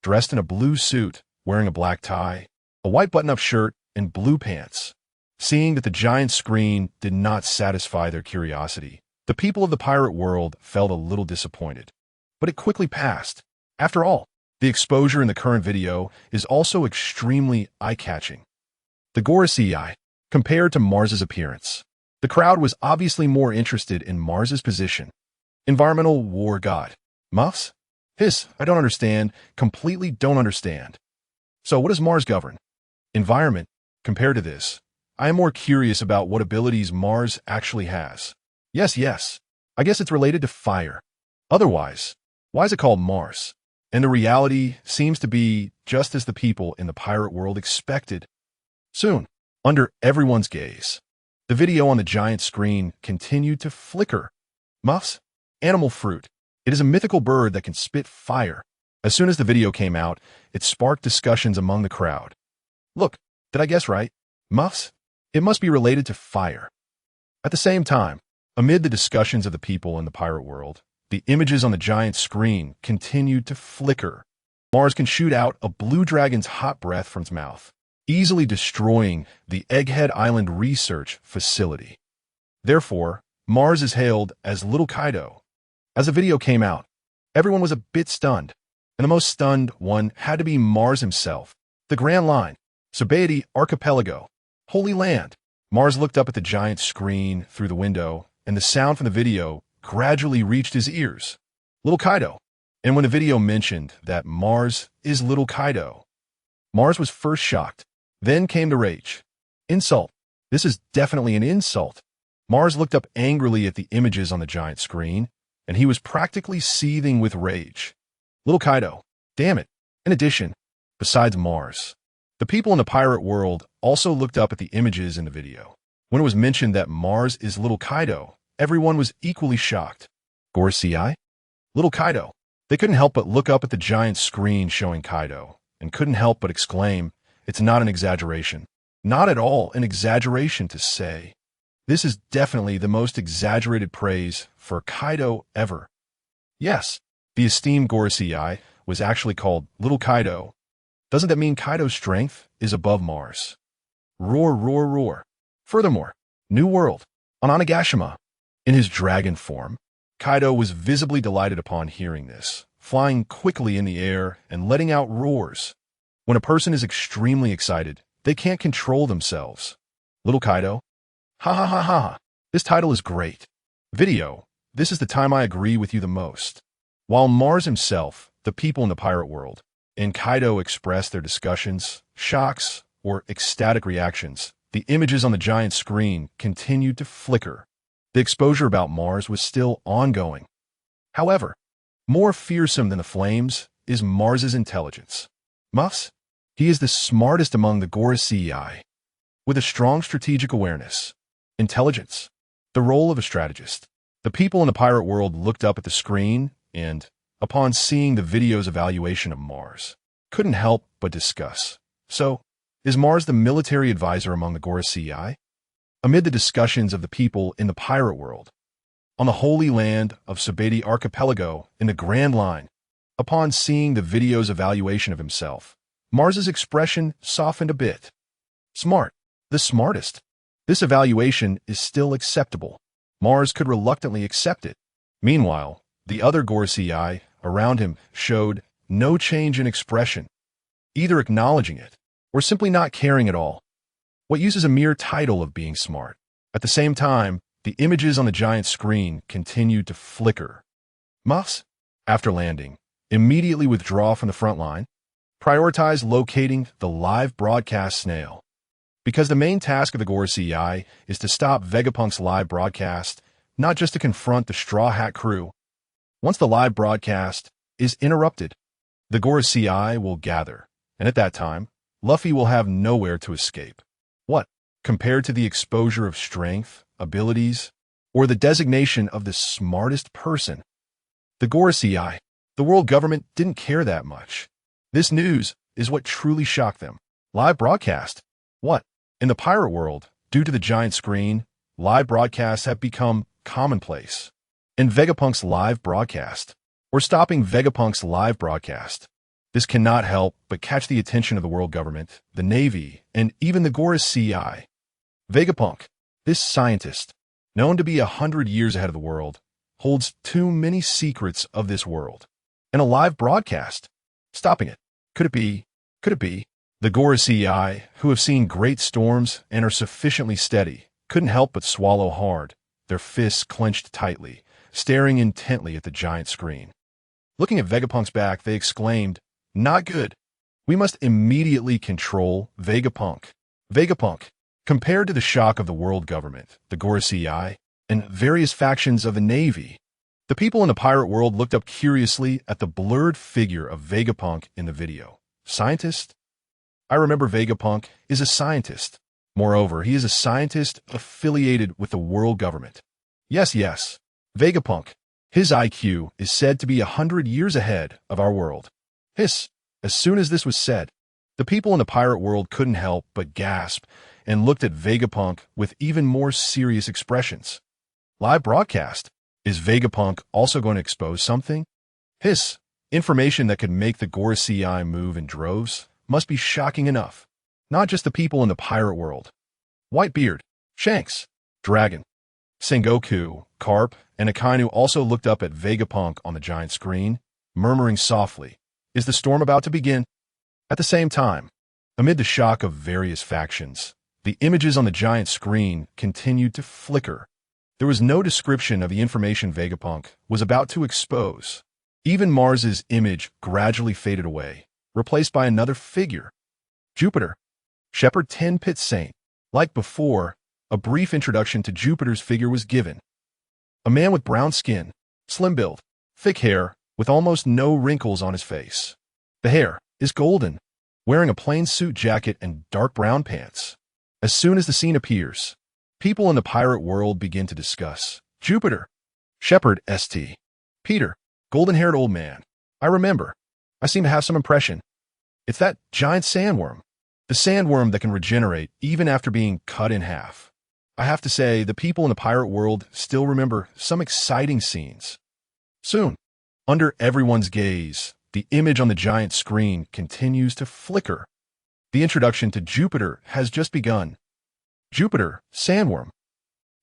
dressed in a blue suit, wearing a black tie, a white button-up shirt, and blue pants. Seeing that the giant screen did not satisfy their curiosity, the people of the pirate world felt a little disappointed. But it quickly passed. After all, the exposure in the current video is also extremely eye-catching. the Gorosei, compared to Mars's appearance. The crowd was obviously more interested in Mars's position. Environmental war god. Muffs? I don't understand, completely don't understand. So what does Mars govern? Environment. Compared to this, I am more curious about what abilities Mars actually has. Yes. I guess it's related to fire. Otherwise, why is it called Mars? And the reality seems to be just as the people in the pirate world expected. Soon, under everyone's gaze, the video on the giant screen continued to flicker. Muffs? Animal fruit. It is a mythical bird that can spit fire. As soon as the video came out, it sparked discussions among the crowd. Look, did I guess right? Muffs? It must be related to fire. At the same time, amid the discussions of the people in the pirate world, the images on the giant screen continued to flicker. Mars can shoot out a blue dragon's hot breath from its mouth, easily destroying the Egghead Island research facility. Therefore, Mars is hailed as Little Kaido. As the video came out, everyone was a bit stunned, and the most stunned one had to be Mars himself. The Grand Line, Beauties Archipelago, Holy Land. Mars looked up at the giant screen through the window, and the sound from the video gradually reached his ears. Little Kaido. And when the video mentioned that Mars is Little Kaido, Mars was first shocked. Then came the rage. Insult. This is definitely an insult. Mars looked up angrily at the images on the giant screen, and he was practically seething with rage. Little Kaido. Damn it. In addition, besides Mars, the people in the pirate world also looked up at the images in the video. When it was mentioned that Mars is Little Kaido, everyone was equally shocked. Gorosei? Little Kaido. They couldn't help but look up at the giant screen showing Kaido, and couldn't help but exclaim, it's not an exaggeration. Not at all an exaggeration to say. This is definitely the most exaggerated praise for Kaido ever. Yes, the esteemed Gorosei was actually called Little Kaido. Doesn't that mean Kaido's strength is above Mars? Roar, roar, roar. Furthermore, New World, on Onigashima. In his dragon form, Kaido was visibly delighted upon hearing this, flying quickly in the air and letting out roars. When a person is extremely excited, they can't control themselves. Little Kaido? Ha ha ha ha. This title is great. Video, this is the time I agree with you the most. While Mars himself, the people in the pirate world, and Kaido expressed their discussions, shocks, or ecstatic reactions, the images on the giant screen continued to flicker. The exposure about Mars was still ongoing. However, more fearsome than the flames is Mars's intelligence. Muffs? He is the smartest among the Gorosei, with a strong strategic awareness. Intelligence. The role of a strategist. The people in the pirate world looked up at the screen and, upon seeing the video's evaluation of Mars, couldn't help but discuss. So, is Mars the military advisor among the Gorosei? Amid the discussions of the people in the pirate world, on the holy land of Beauties Archipelago in the Grand Line, upon seeing the video's evaluation of himself, Mars's expression softened a bit. Smart. The smartest. This evaluation is still acceptable. Mars could reluctantly accept it. Meanwhile, the other Gorosei around him showed no change in expression, either acknowledging it or simply not caring at all. What use is a mere title of being smart? At the same time, the images on the giant screen continued to flicker. Muffs, after landing, immediately withdraw from the front line. Prioritize locating the live broadcast snail. Because the main task of the Gorosei is to stop Vegapunk's live broadcast, not just to confront the Straw Hat crew. Once the live broadcast is interrupted, the Gorosei will gather, and at that time, Luffy will have nowhere to escape. What, compared to the exposure of strength, abilities, or the designation of the smartest person? The Gorosei, the world government, didn't care that much. This news is what truly shocked them. Live broadcast? What? In the pirate world, due to the giant screen, live broadcasts have become commonplace. And Vegapunk's live broadcast, or stopping Vegapunk's live broadcast, this cannot help but catch the attention of the world government, the Navy, and even the Gorosei. Vegapunk, this scientist, known to be 100 years ahead of the world, holds too many secrets of this world. And a live broadcast. Stopping it. Could it be? The Gorosei, who have seen great storms and are sufficiently steady, couldn't help but swallow hard, their fists clenched tightly, staring intently at the giant screen. Looking at Vegapunk's back, they exclaimed, "Not good. We must immediately control Vegapunk." Vegapunk. Compared to the shock of the world government, the Gorosei, and various factions of the Navy, the people in the pirate world looked up curiously at the blurred figure of Vegapunk in the video. Scientist? I remember Vegapunk is a scientist. Moreover, he is a scientist affiliated with the world government. Yes, Vegapunk. His IQ is said to be 100 years ahead of our world. Hiss. As soon as this was said, the people in the pirate world couldn't help but gasp and looked at Vegapunk with even more serious expressions. Live broadcast. Is Vegapunk also going to expose something? Hiss. Information that could make the Gorosei move in droves must be shocking enough. Not just the people in the pirate world. Whitebeard, Shanks, Dragon, Sengoku, Carp, and Akainu also looked up at Vegapunk on the giant screen, murmuring softly, "Is the storm about to begin?" At the same time, amid the shock of various factions, the images on the giant screen continued to flicker. There was no description of the information Vegapunk was about to expose. Even Mars's image gradually faded away, replaced by another figure. Jupiter, Shepherd 10 Pit Saint. Like before, a brief introduction to Jupiter's figure was given. A man with brown skin, slim build, thick hair, with almost no wrinkles on his face. The hair is golden, wearing a plain suit jacket and dark brown pants. As soon as the scene appears, people in the pirate world begin to discuss. Jupiter, Shepherd St. Peter, golden-haired old man. I remember. I seem to have some impression. It's that giant sandworm. The sandworm that can regenerate even after being cut in half. I have to say, the people in the pirate world still remember some exciting scenes. Soon, under everyone's gaze, the image on the giant screen continues to flicker. The introduction to Jupiter has just begun. Jupiter, sandworm.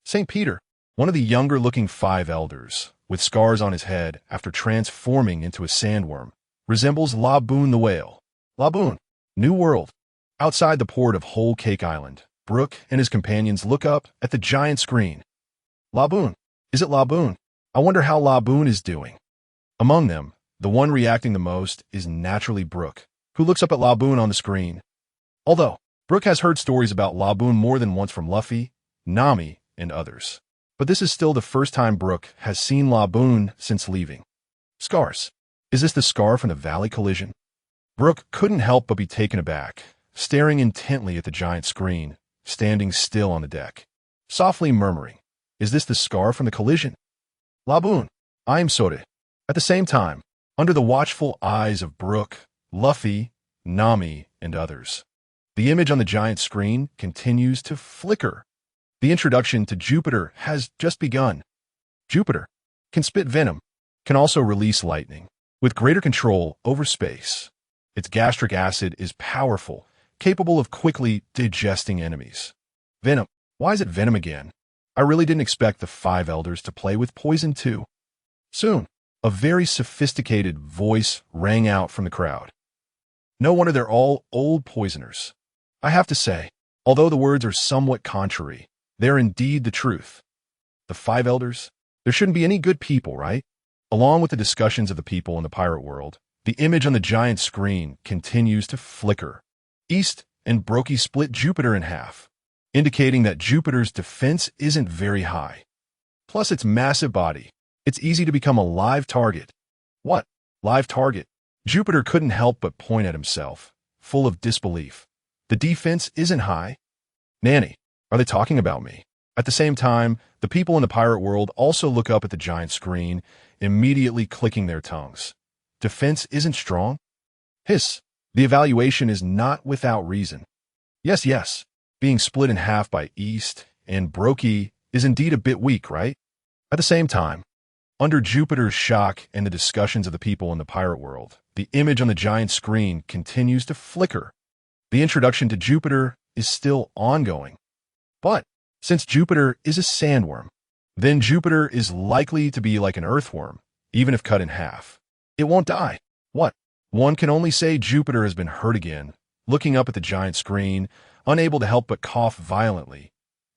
St. Peter, one of the younger-looking 5 elders, with scars on his head after transforming into a sandworm, resembles Laboon the whale. Laboon, New World. Outside the port of Whole Cake Island, Brook and his companions look up at the giant screen. Laboon. Is it Laboon? I wonder how Laboon is doing. Among them, the one reacting the most is naturally Brook, who looks up at Laboon on the screen. Although, Brook has heard stories about Laboon more than once from Luffy, Nami, and others. But this is still the first time Brook has seen Laboon since leaving. Scars. Is this the scar from the Valley collision? Brook couldn't help but be taken aback, staring intently at the giant screen, standing still on the deck, softly murmuring, "Is this the scar from the collision?" Laboon, I am sorry. At the same time, under the watchful eyes of Brook, Luffy, Nami, and others, the image on the giant screen continues to flicker. The introduction to Jupiter has just begun. Jupiter can spit venom, can also release lightning, with greater control over space. Its gastric acid is powerful, capable of quickly digesting enemies. Venom. Why is it venom again? I really didn't expect the 5 elders to play with poison too. Soon, a very sophisticated voice rang out from the crowd. No wonder they're all old poisoners. I have to say, although the words are somewhat contrary, they're indeed the truth. The 5 elders? There shouldn't be any good people, right? Along with the discussions of the people in the pirate world, the image on the giant screen continues to flicker. East and Brokey split Jupiter in half, indicating that Jupiter's defense isn't very high. Plus its massive body, it's easy to become a live target. What? Live target? Jupiter couldn't help but point at himself, full of disbelief. The defense isn't high. Nanny, are they talking about me? At the same time, the people in the pirate world also look up at the giant screen, immediately clicking their tongues. Defense isn't strong? Hiss. The evaluation is not without reason. Yes, being split in half by East and Brokey is indeed a bit weak, right? At the same time, under Jupiter's shock and the discussions of the people in the pirate world, the image on the giant screen continues to flicker. The introduction to Jupiter is still ongoing. But since Jupiter is a sandworm, then Jupiter is likely to be like an earthworm, even if cut in half. It won't die. What? One can only say Jupiter has been hurt again, looking up at the giant screen, unable to help but cough violently.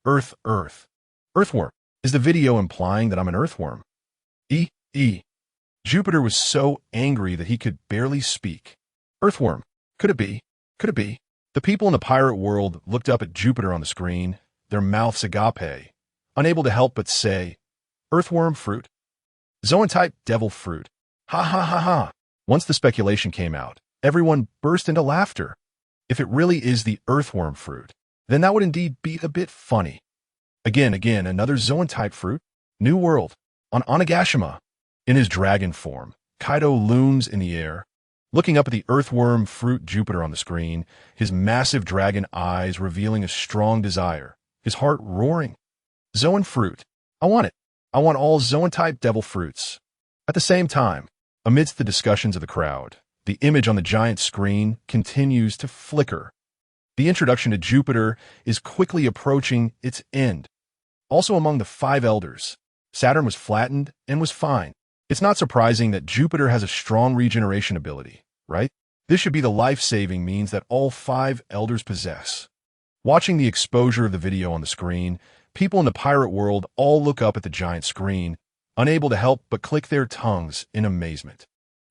Earth, Earth. Earthworm. Is the video implying that I'm an earthworm? E. Jupiter was so angry that he could barely speak. Earthworm. Could it be? Could it be? The people in the pirate world looked up at Jupiter on the screen, their mouths agape, unable to help but say, Earthworm fruit? Zoan-type devil fruit. Ha ha ha ha. Once the speculation came out, everyone burst into laughter. If it really is the earthworm fruit, then that would indeed be a bit funny. Again, another Zoan-type fruit. New world. On Onigashima. In his dragon form, Kaido looms in the air, looking up at the earthworm fruit Jupiter on the screen, his massive dragon eyes revealing a strong desire, his heart roaring. Zoan fruit. I want it. I want all Zoan-type devil fruits. At the same time, amidst the discussions of the crowd, the image on the giant screen continues to flicker. The introduction to Jupiter is quickly approaching its end. Also among the 5 elders, Saturn was flattened and was fine. It's not surprising that Jupiter has a strong regeneration ability, right? This should be the life-saving means that all 5 elders possess. Watching the exposure of the video on the screen, people in the pirate world all look up at the giant screen, unable to help but click their tongues in amazement.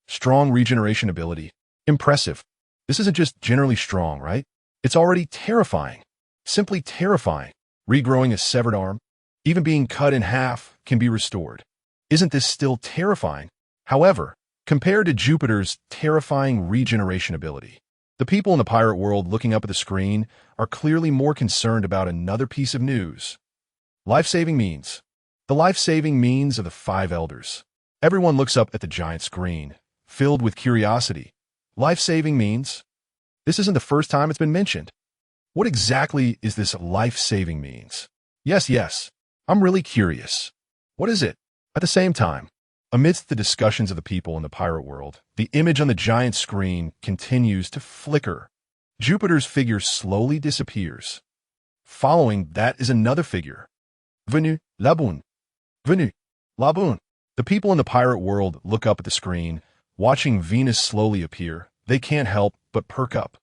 Strong regeneration ability. Impressive. This isn't just generally strong, right? It's already terrifying. Simply terrifying. Regrowing a severed arm, even being cut in half, can be restored. Isn't this still terrifying? However, compared to Jupiter's terrifying regeneration ability, the people in the pirate world looking up at the screen are clearly more concerned about another piece of news. Life-saving means. The life-saving means of the 5 elders. Everyone looks up at the giant screen, filled with curiosity. Life-saving means? This isn't the first time it's been mentioned. What exactly is this life-saving means? Yes, I'm really curious. What is it? At the same time, amidst the discussions of the people in the pirate world, the image on the giant screen continues to flicker. Jupiter's figure slowly disappears. Following that is another figure. Venu, Laboon. Venu, Laboon. The people in the pirate world look up at the screen, watching Venus slowly appear. They can't help but perk up.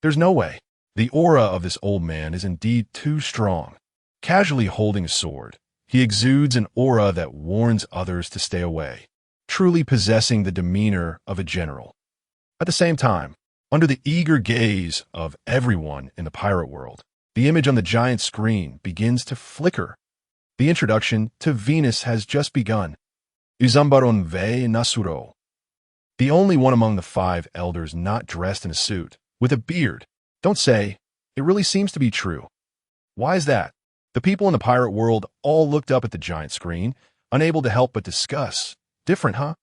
There's no way. The aura of this old man is indeed too strong. Casually holding a sword, he exudes an aura that warns others to stay away, truly possessing the demeanor of a general. At the same time, under the eager gaze of everyone in the pirate world, the image on the giant screen begins to flicker. The introduction to Venus has just begun. Uzumbaron ve Nasuro. The only one among the 5 elders not dressed in a suit, with a beard. Don't say, it really seems to be true. Why is that? The people in the pirate world all looked up at the giant screen, unable to help but discuss. Different, huh?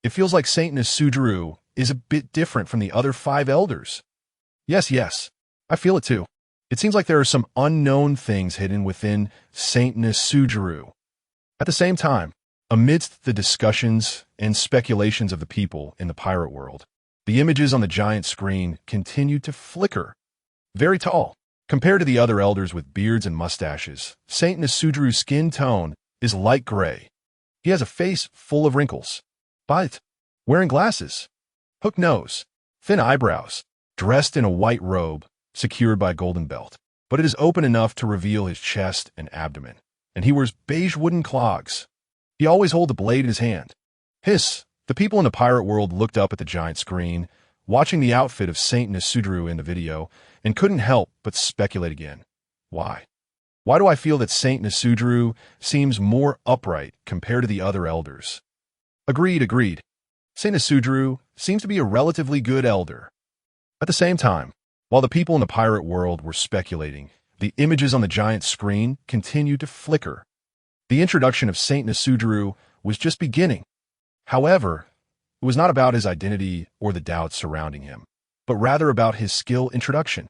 It feels like Saint Nesujuru is a bit different from the other 5 elders. Yes, I feel it too. It seems like there are some unknown things hidden within Saint Nesujuru. At the same time, amidst the discussions and speculations of the people in the pirate world, the images on the giant screen continued to flicker. Very tall. Compared to the other elders with beards and mustaches, Saint Nesujuru's skin tone is light gray. He has a face full of wrinkles. But, wearing glasses, hooked nose, thin eyebrows, dressed in a white robe, secured by a golden belt. But it is open enough to reveal his chest and abdomen, and he wears beige wooden clogs. He always holds a blade in his hand. Hiss! The people in the pirate world looked up at the giant screen, watching the outfit of Saint Nesujuru in the video, and couldn't help but speculate again. Why? Why do I feel that Saint Nesujuru seems more upright compared to the other elders? Agreed. Saint Nesujuru seems to be a relatively good elder. At the same time, while the people in the pirate world were speculating, the images on the giant screen continued to flicker. The introduction of Saint Nesujuru was just beginning. However, it was not about his identity or the doubts surrounding him, but rather about his skill introduction.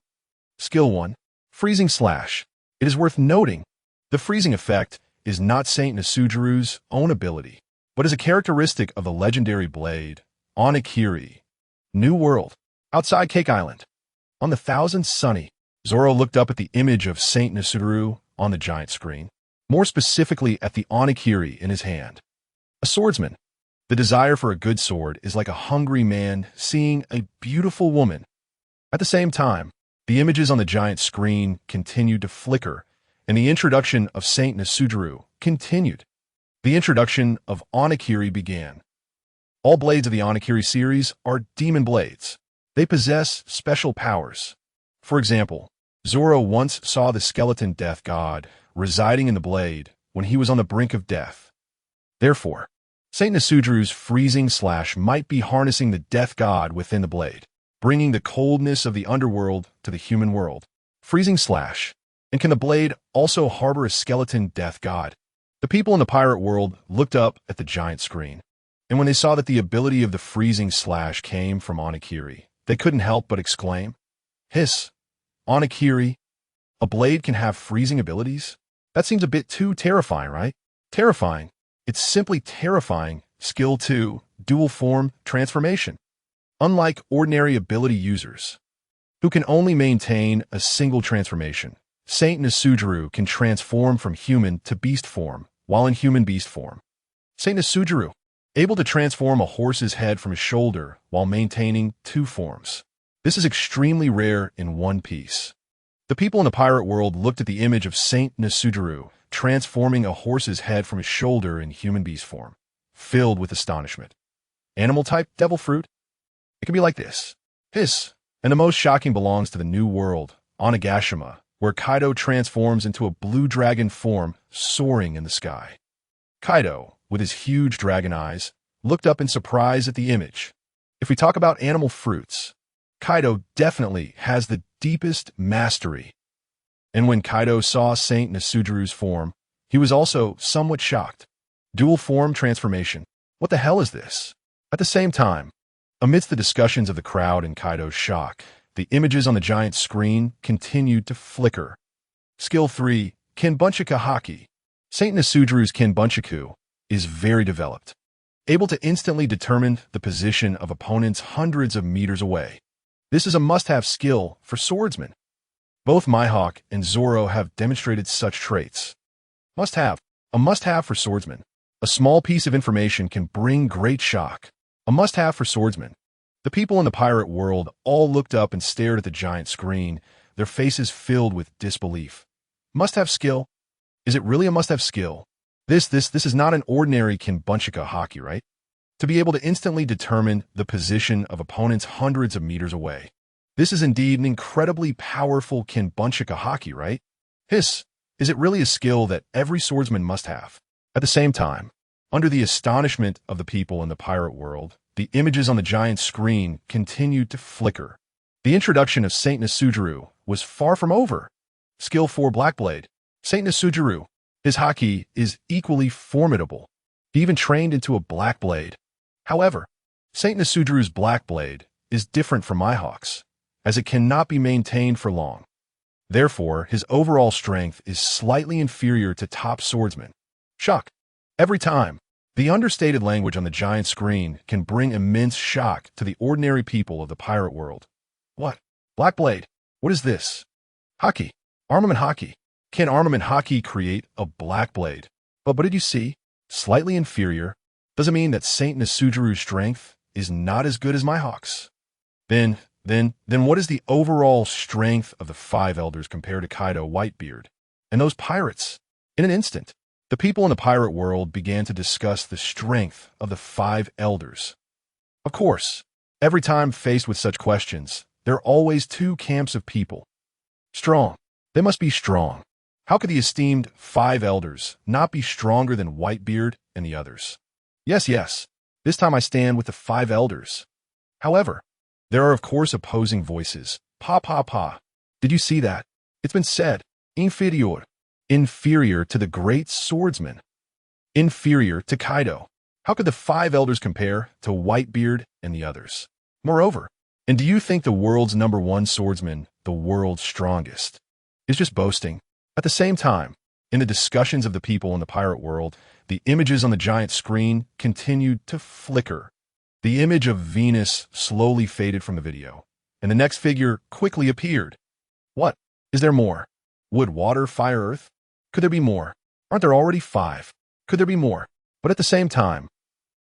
Skill 1. Freezing Slash. It is worth noting, the freezing effect is not Saint Nesujuru's own ability, but is a characteristic of the legendary blade, Onigiri. New World. Outside Cake Island. On the Thousand Sunny, Zoro looked up at the image of Saint Nesujuru on the giant screen, more specifically at the Onigiri in his hand. A swordsman. The desire for a good sword is like a hungry man seeing a beautiful woman. At the same time, the images on the giant screen continued to flicker, and the introduction of Saint Nesujuru continued. The introduction of Onigiri began. All blades of the Onigiri series are demon blades. They possess special powers. For example, Zoro once saw the skeleton death god residing in the blade when he was on the brink of death. Therefore, Saint Nesujuru's freezing slash might be harnessing the death god within the blade, bringing the coldness of the underworld to the human world. Freezing slash. And can the blade also harbor a skeleton death god? The people in the pirate world looked up at the giant screen, and when they saw that the ability of the freezing slash came from Onigiri, they couldn't help but exclaim, "Hiss! Onigiri! A blade can have freezing abilities? That seems a bit too terrifying, right?" Terrifying. It's simply terrifying. Skill 2, Dual Form Transformation. Unlike ordinary ability users, who can only maintain a single transformation, Saint Nesujuru can transform from human to beast form while in human beast form. Saint Nesujuru, able to transform a horse's head from his shoulder while maintaining 2 forms. This is extremely rare in One Piece. The people in the pirate world looked at the image of Saint Nesujuru transforming a horse's head from his shoulder in human beast form, filled with astonishment. Animal type devil fruit? It can be like this. Hiss. And the most shocking belongs to the new world, Onigashima, where Kaido transforms into a blue dragon form soaring in the sky. Kaido, with his huge dragon eyes, looked up in surprise at the image. If we talk about animal fruits, Kaido definitely has the deepest mastery. And when Kaido saw Saint Nesujuru's form, he was also somewhat shocked. Dual form transformation. What the hell is this? At the same time, amidst the discussions of the crowd and Kaido's shock, the images on the giant screen continued to flicker. Skill 3, Kinbunchaku Haki. Saint Nesujuru's Kinbunchaku is very developed, able to instantly determine the position of opponents hundreds of meters away. This is a must-have skill for swordsmen. Both Mihawk and Zoro have demonstrated such traits. Must-have. A must-have for swordsmen. A small piece of information can bring great shock. A must-have for swordsmen. The people in the pirate world all looked up and stared at the giant screen, their faces filled with disbelief. Must-have skill? Is it really a must-have skill? This is not an ordinary Kinbunchaku Haki, right? To be able to instantly determine the position of opponents hundreds of meters away. This is indeed an incredibly powerful Kinbunchaku Haki, right? Hiss. Is it really a skill that every swordsman must have? At the same time, under the astonishment of the people in the pirate world, the images on the giant screen continued to flicker. The introduction of Saint Nesujuru was far from over. Skill 4 Blackblade. Saint Nesujuru, his haki is equally formidable. He even trained into a black blade. However, Saint Nesujuru's black blade is different from Mihawk's, as it cannot be maintained for long. Therefore, his overall strength is slightly inferior to top swordsmen. Shock. Every time, the understated language on the giant screen can bring immense shock to the ordinary people of the pirate world. What? Black blade? What is this? Haki. Armament haki. Can armament haki create a black blade? But did you see? Slightly inferior. Does it mean that Saint Nesujuru's strength is not as good as Mihawk's? Then what is the overall strength of the 5 elders compared to Kaido Whitebeard and those pirates? In an instant, the people in the pirate world began to discuss the strength of the 5 elders. Of course, every time faced with such questions, there are always 2 camps of people. Strong. They must be strong. How could the esteemed 5 elders not be stronger than Whitebeard and the others? Yes. This time I stand with the 5 elders. However, there are of course opposing voices. Pa. Did you see that? It's been said. Inferior. Inferior to the great swordsman. Inferior to Kaido. How could the 5 elders compare to Whitebeard and the others? Moreover, and do you think the world's #1 swordsman, the world's strongest, is just boasting? At the same time, in the discussions of the people in the pirate world, the images on the giant screen continued to flicker. The image of Venus slowly faded from the video, and the next figure quickly appeared. What? Is there more? Wood, water, fire, earth? Could there be more? Aren't there already 5? Could there be more? But at the same time,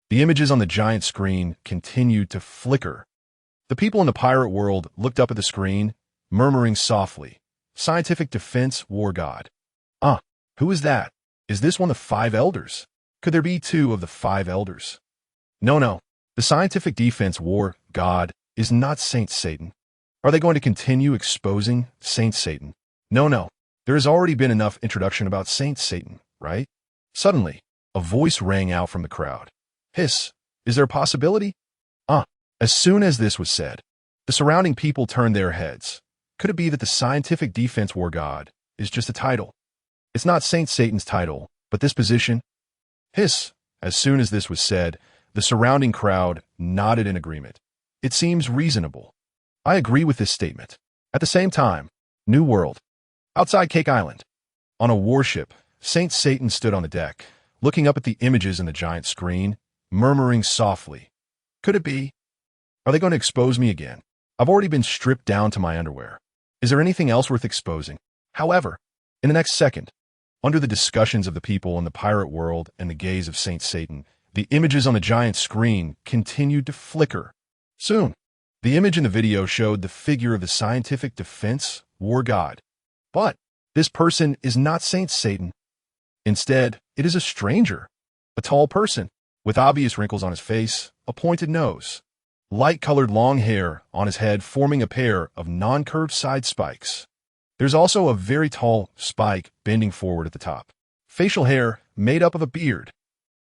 the images on the giant screen continued to flicker. The people in the pirate world looked up at the screen, murmuring softly, "Scientific Defense War God." Who is that? Is this one of the 5 elders? Could there be 2 of the 5 elders? No. The Scientific Defense War God is not Saint Satan. Are they going to continue exposing Saint Satan? No. There has already been enough introduction about Saint Satan, right? Suddenly, a voice rang out from the crowd. Hiss, is there a possibility? As soon as this was said, the surrounding people turned their heads. Could it be that the Scientific Defense War God is just a title? It's not Saint Satan's title, but this position? Hiss. As soon as this was said, the surrounding crowd nodded in agreement. It seems reasonable. I agree with this statement. At the same time, New World. Outside Cake Island. On a warship, Saint Satan stood on the deck, looking up at the images in the giant screen, murmuring softly. Could it be? Are they going to expose me again? I've already been stripped down to my underwear. Is there anything else worth exposing? However, in the next second, under the discussions of the people in the pirate world and the gaze of Saint Satan, the images on the giant screen continued to flicker. Soon, the image in the video showed the figure of the Scientific Defense War God. But this person is not Saint Satan. Instead, it is a stranger, a tall person, with obvious wrinkles on his face, a pointed nose, light-colored long hair on his head forming a pair of non-curved side spikes. There's also a very tall spike bending forward at the top. Facial hair made up of a beard.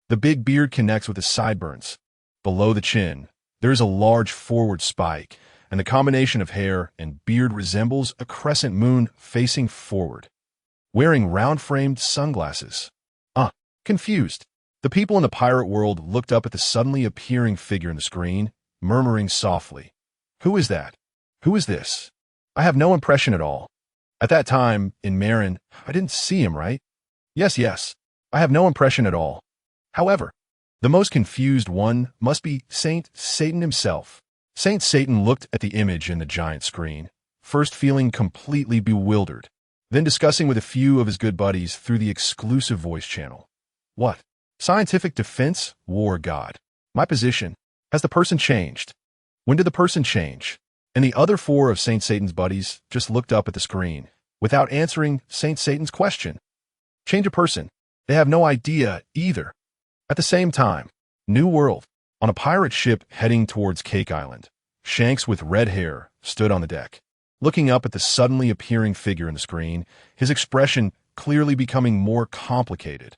The big beard connects with his sideburns. Below the chin, there is a large forward spike, and the combination of hair and beard resembles a crescent moon facing forward. Wearing round-framed sunglasses. Confused. The people in the pirate world looked up at the suddenly appearing figure in the screen, murmuring softly. Who is that? Who is this? I have no impression at all. At that time, in Marin, I didn't see him, right? Yes. I have no impression at all. However, the most confused one must be Saint Satan himself. Saint Satan looked at the image in the giant screen, first feeling completely bewildered, then discussing with a few of his good buddies through the exclusive voice channel. What? Scientific Defense War God. My position. Has the person changed? When did the person change? And the other 4 of Saint Satan's buddies just looked up at the screen, without answering Saint Satan's question. Change a person. They have no idea either. At the same time, New World. On a pirate ship heading towards Cake Island, Shanks with red hair stood on the deck, looking up at the suddenly appearing figure in the screen, his expression clearly becoming more complicated.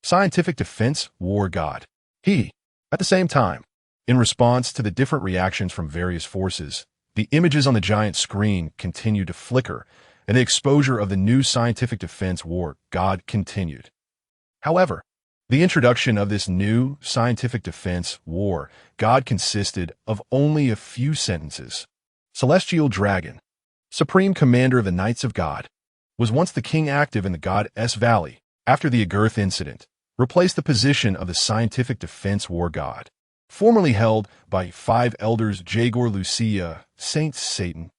Scientific Defense War God. At the same time, in response to the different reactions from various forces, the images on the giant screen continued to flicker, and the exposure of the new Scientific Defense War God continued. However, the introduction of this new Scientific Defense War God consisted of only a few sentences. Celestial Dragon, Supreme Commander of the Knights of God, was once the king active in the Goddess Valley. After the Agurth incident, replaced the position of the Scientific Defense War God, formerly held by 5 elders Jagor Lucia, Saint Satan.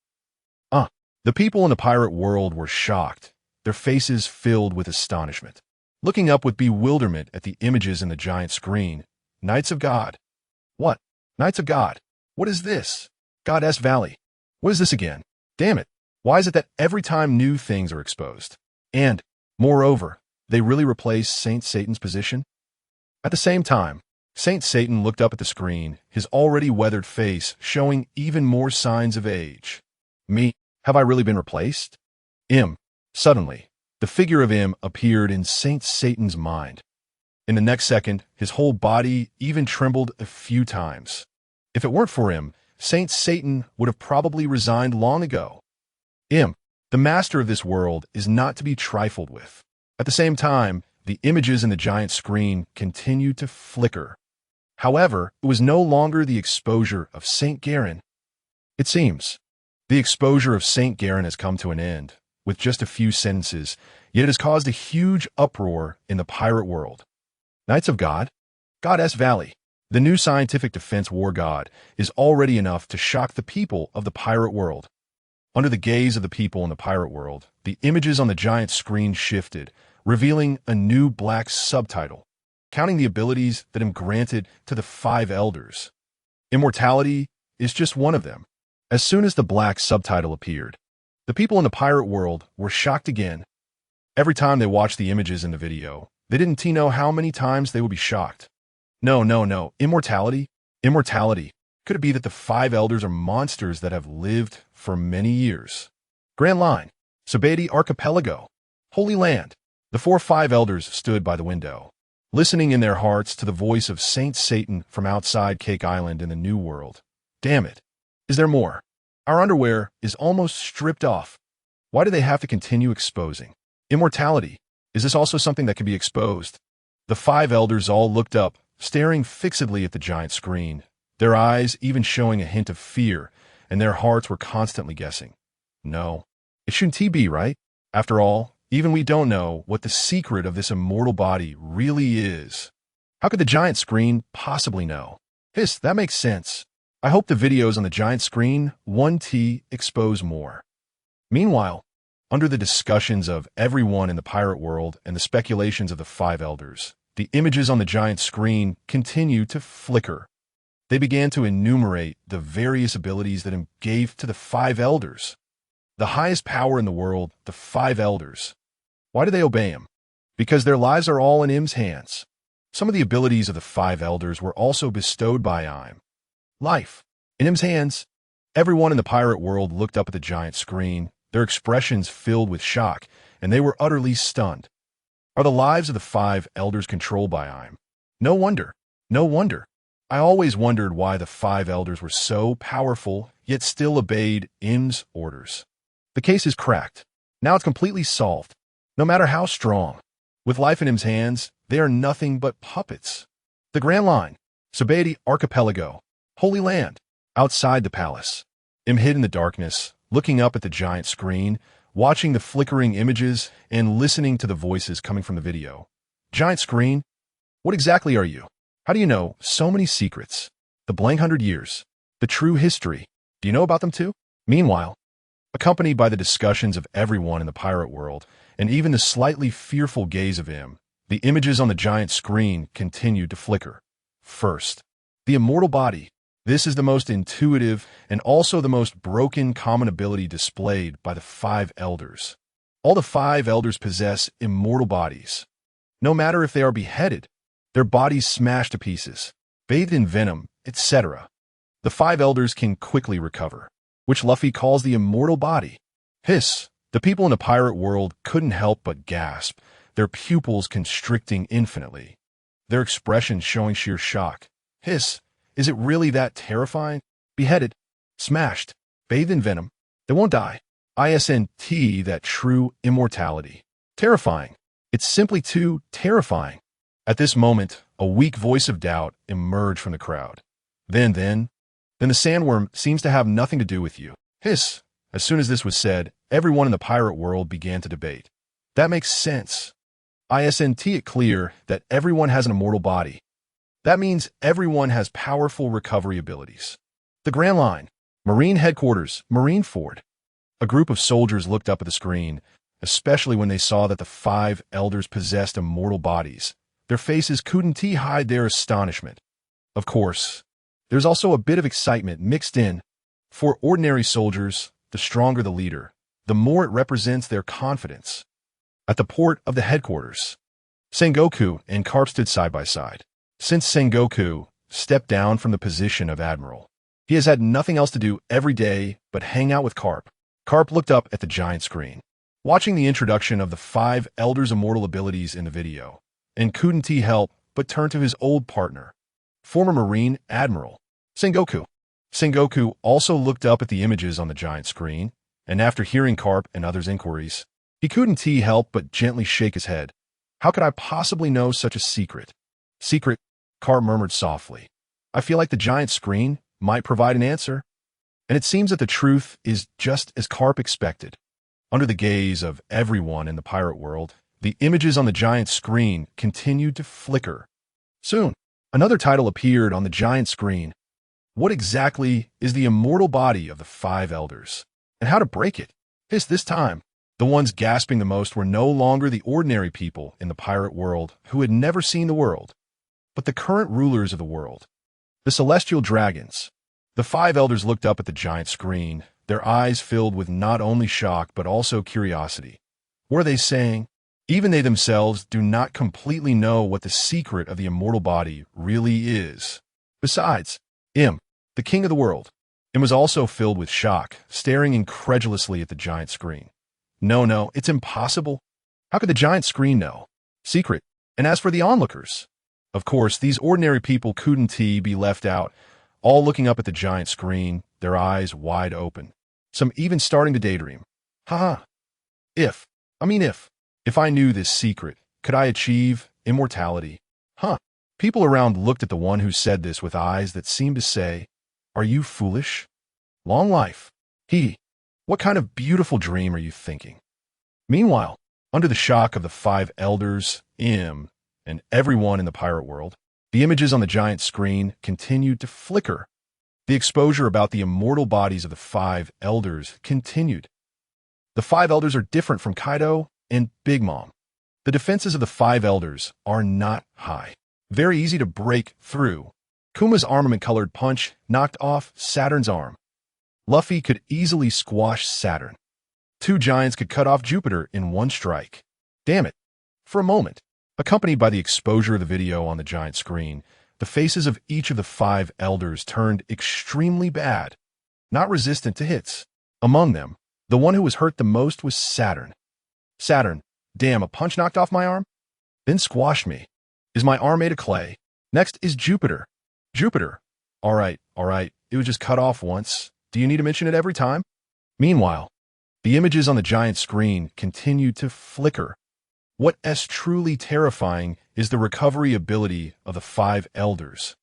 The people in the pirate world were shocked, their faces filled with astonishment, looking up with bewilderment at the images in the giant screen. Knights of God. What? Knights of God. What is this? Goddess Valley. What is this again? Damn it. Why is it that every time new things are exposed? And, moreover, they really replace Saint Satan's position? At the same time, Saint Satan looked up at the screen, his already weathered face showing even more signs of age. Me? Have I really been replaced? Suddenly, the figure of him appeared in Saint Satan's mind. In the next second, his whole body even trembled a few times. If it weren't for him, Saint Satan would have probably resigned long ago. The master of this world is not to be trifled with. At the same time, the images in the giant screen continued to flicker. However, it was no longer the exposure of Saint Garen. It seems the exposure of Saint Garen has come to an end, with just a few sentences, yet it has caused a huge uproar in the pirate world. Knights of God? Goddess Valley, the new Scientific Defense War God, is already enough to shock the people of the pirate world. Under the gaze of the people in the pirate world, the images on the giant screen shifted, revealing a new black subtitle, counting the abilities that am granted to the 5 elders. Immortality is just one of them. As soon as the black subtitle appeared, the people in the pirate world were shocked again. Every time they watched the images in the video, they didn't know how many times they would be shocked. No. Immortality? Immortality. Could it be that the five elders are monsters that have lived for many years? Grand Line. Sabati Archipelago. Holy Land. The five elders stood by the window, listening in their hearts to the voice of Saint Satan from outside Cake Island in the New World. Damn it. Is there more? Our underwear is almost stripped off. Why do they have to continue exposing? Immortality. Is this also something that can be exposed? The five elders all looked up, staring fixedly at the giant screen, their eyes even showing a hint of fear, and their hearts were constantly guessing. No, it shouldn't be, right? After all, even we don't know what the secret of this immortal body really is. How could the giant screen possibly know? That makes sense. I hope the videos on the giant screen 1T expose more. Meanwhile, under the discussions of everyone in the pirate world and the speculations of the five elders, the images on the giant screen continued to flicker. They began to enumerate the various abilities that gave to the five elders. The highest power in the world, the five elders. Why do they obey him? Because their lives are all in Im's hands. Some of the abilities of the five elders were also bestowed by Im. Life. In Im's hands. Everyone in the pirate world looked up at the giant screen, their expressions filled with shock, and they were utterly stunned. Are the lives of the five elders controlled by Im? No wonder. I always wondered why the five elders were so powerful, yet still obeyed Im's orders. The case is cracked. Now it's completely solved. No matter how strong. With life in Im's hands, they are nothing but puppets. The Grand Line. Sabati Archipelago. Holy Land. Outside the palace. Im hid in the darkness, looking up at the giant screen, watching the flickering images, and listening to the voices coming from the video. Giant screen? What exactly are you? How do you know so many secrets? The blank 100 years. The true history. Do you know about them too? Meanwhile, accompanied by the discussions of everyone in the pirate world, and even the slightly fearful gaze of Im, the images on the giant screen continued to flicker. First, the immortal body. This is the most intuitive and also the most broken common ability displayed by the five elders. All the five elders possess immortal bodies. No matter if they are beheaded, their bodies smashed to pieces, bathed in venom, etc. The five elders can quickly recover, which Luffy calls the immortal body. The people in the pirate world couldn't help but gasp, their pupils constricting infinitely, their expressions showing sheer shock. Is it really that terrifying? Beheaded, smashed, bathed in venom. They won't die. ISNT, that true immortality. Terrifying. It's simply too terrifying. At this moment, a weak voice of doubt emerged from the crowd. Then the sandworm seems to have nothing to do with you. As soon as this was said, everyone in the pirate world began to debate. That makes sense. ISNT it clear that everyone has an immortal body. That means everyone has powerful recovery abilities. The Grand Line. Marine Headquarters, Marineford. A group of soldiers looked up at the screen, especially when they saw that the five elders possessed immortal bodies. Their faces couldn't hide their astonishment. Of course, there's also a bit of excitement mixed in. For ordinary soldiers, the stronger the leader, the more it represents their confidence. At the port of the headquarters, Sengoku and Carp stood side by side. Since Sengoku stepped down from the position of admiral, he has had nothing else to do every day but hang out with Carp. Carp looked up at the giant screen, watching the introduction of the five elders' immortal abilities in the video, and couldn't help but turn to his old partner, former Marine Admiral, Sengoku. Sengoku also looked up at the images on the giant screen, and after hearing Carp and others' inquiries, he couldn't help but gently shake his head. How could I possibly know such a secret? Secret, Carp murmured softly. I feel like the giant screen might provide an answer. And it seems that the truth is just as Carp expected. Under the gaze of everyone in the pirate world, the images on the giant screen continued to flicker. Soon, another title appeared on the giant screen. What exactly is the immortal body of the five elders? And how to break it? This time, the ones gasping the most were no longer the ordinary people in the pirate world who had never seen the world, but the current rulers of the world, the celestial dragons. The five elders looked up at the giant screen, their eyes filled with not only shock but also curiosity. What are they saying? Even they themselves do not completely know what the secret of the immortal body really is. Besides, the king of the world, was also filled with shock, staring incredulously at the giant screen. No, it's impossible. How could the giant screen know? Secret. And as for the onlookers, of course, these ordinary people couldn't be left out, all looking up at the giant screen, their eyes wide open. Some even starting to daydream. If I knew this secret, could I achieve immortality? People around looked at the one who said this with eyes that seemed to say, "Are you foolish? Long life. What kind of beautiful dream are you thinking?" Meanwhile, under the shock of the five elders, and everyone in the pirate world, the images on the giant screen continued to flicker. The exposure about the immortal bodies of the five elders continued. The five elders are different from Kaido and Big Mom. The defenses of the five elders are not high. Very easy to break through. Kuma's armament-colored punch knocked off Saturn's arm. Luffy could easily squash Saturn. Two giants could cut off Jupiter in one strike. Damn it. For a moment, accompanied by the exposure of the video on the giant screen, the faces of each of the five elders turned extremely bad, not resistant to hits. Among them, the one who was hurt the most was Saturn. Saturn, damn, a punch knocked off my arm? Then squashed me. Is my arm made of clay? Next is Jupiter. Jupiter. All right, it was just cut off once. Do you need to mention it every time? Meanwhile, the images on the giant screen continued to flicker. What's truly terrifying is the recovery ability of the five elders.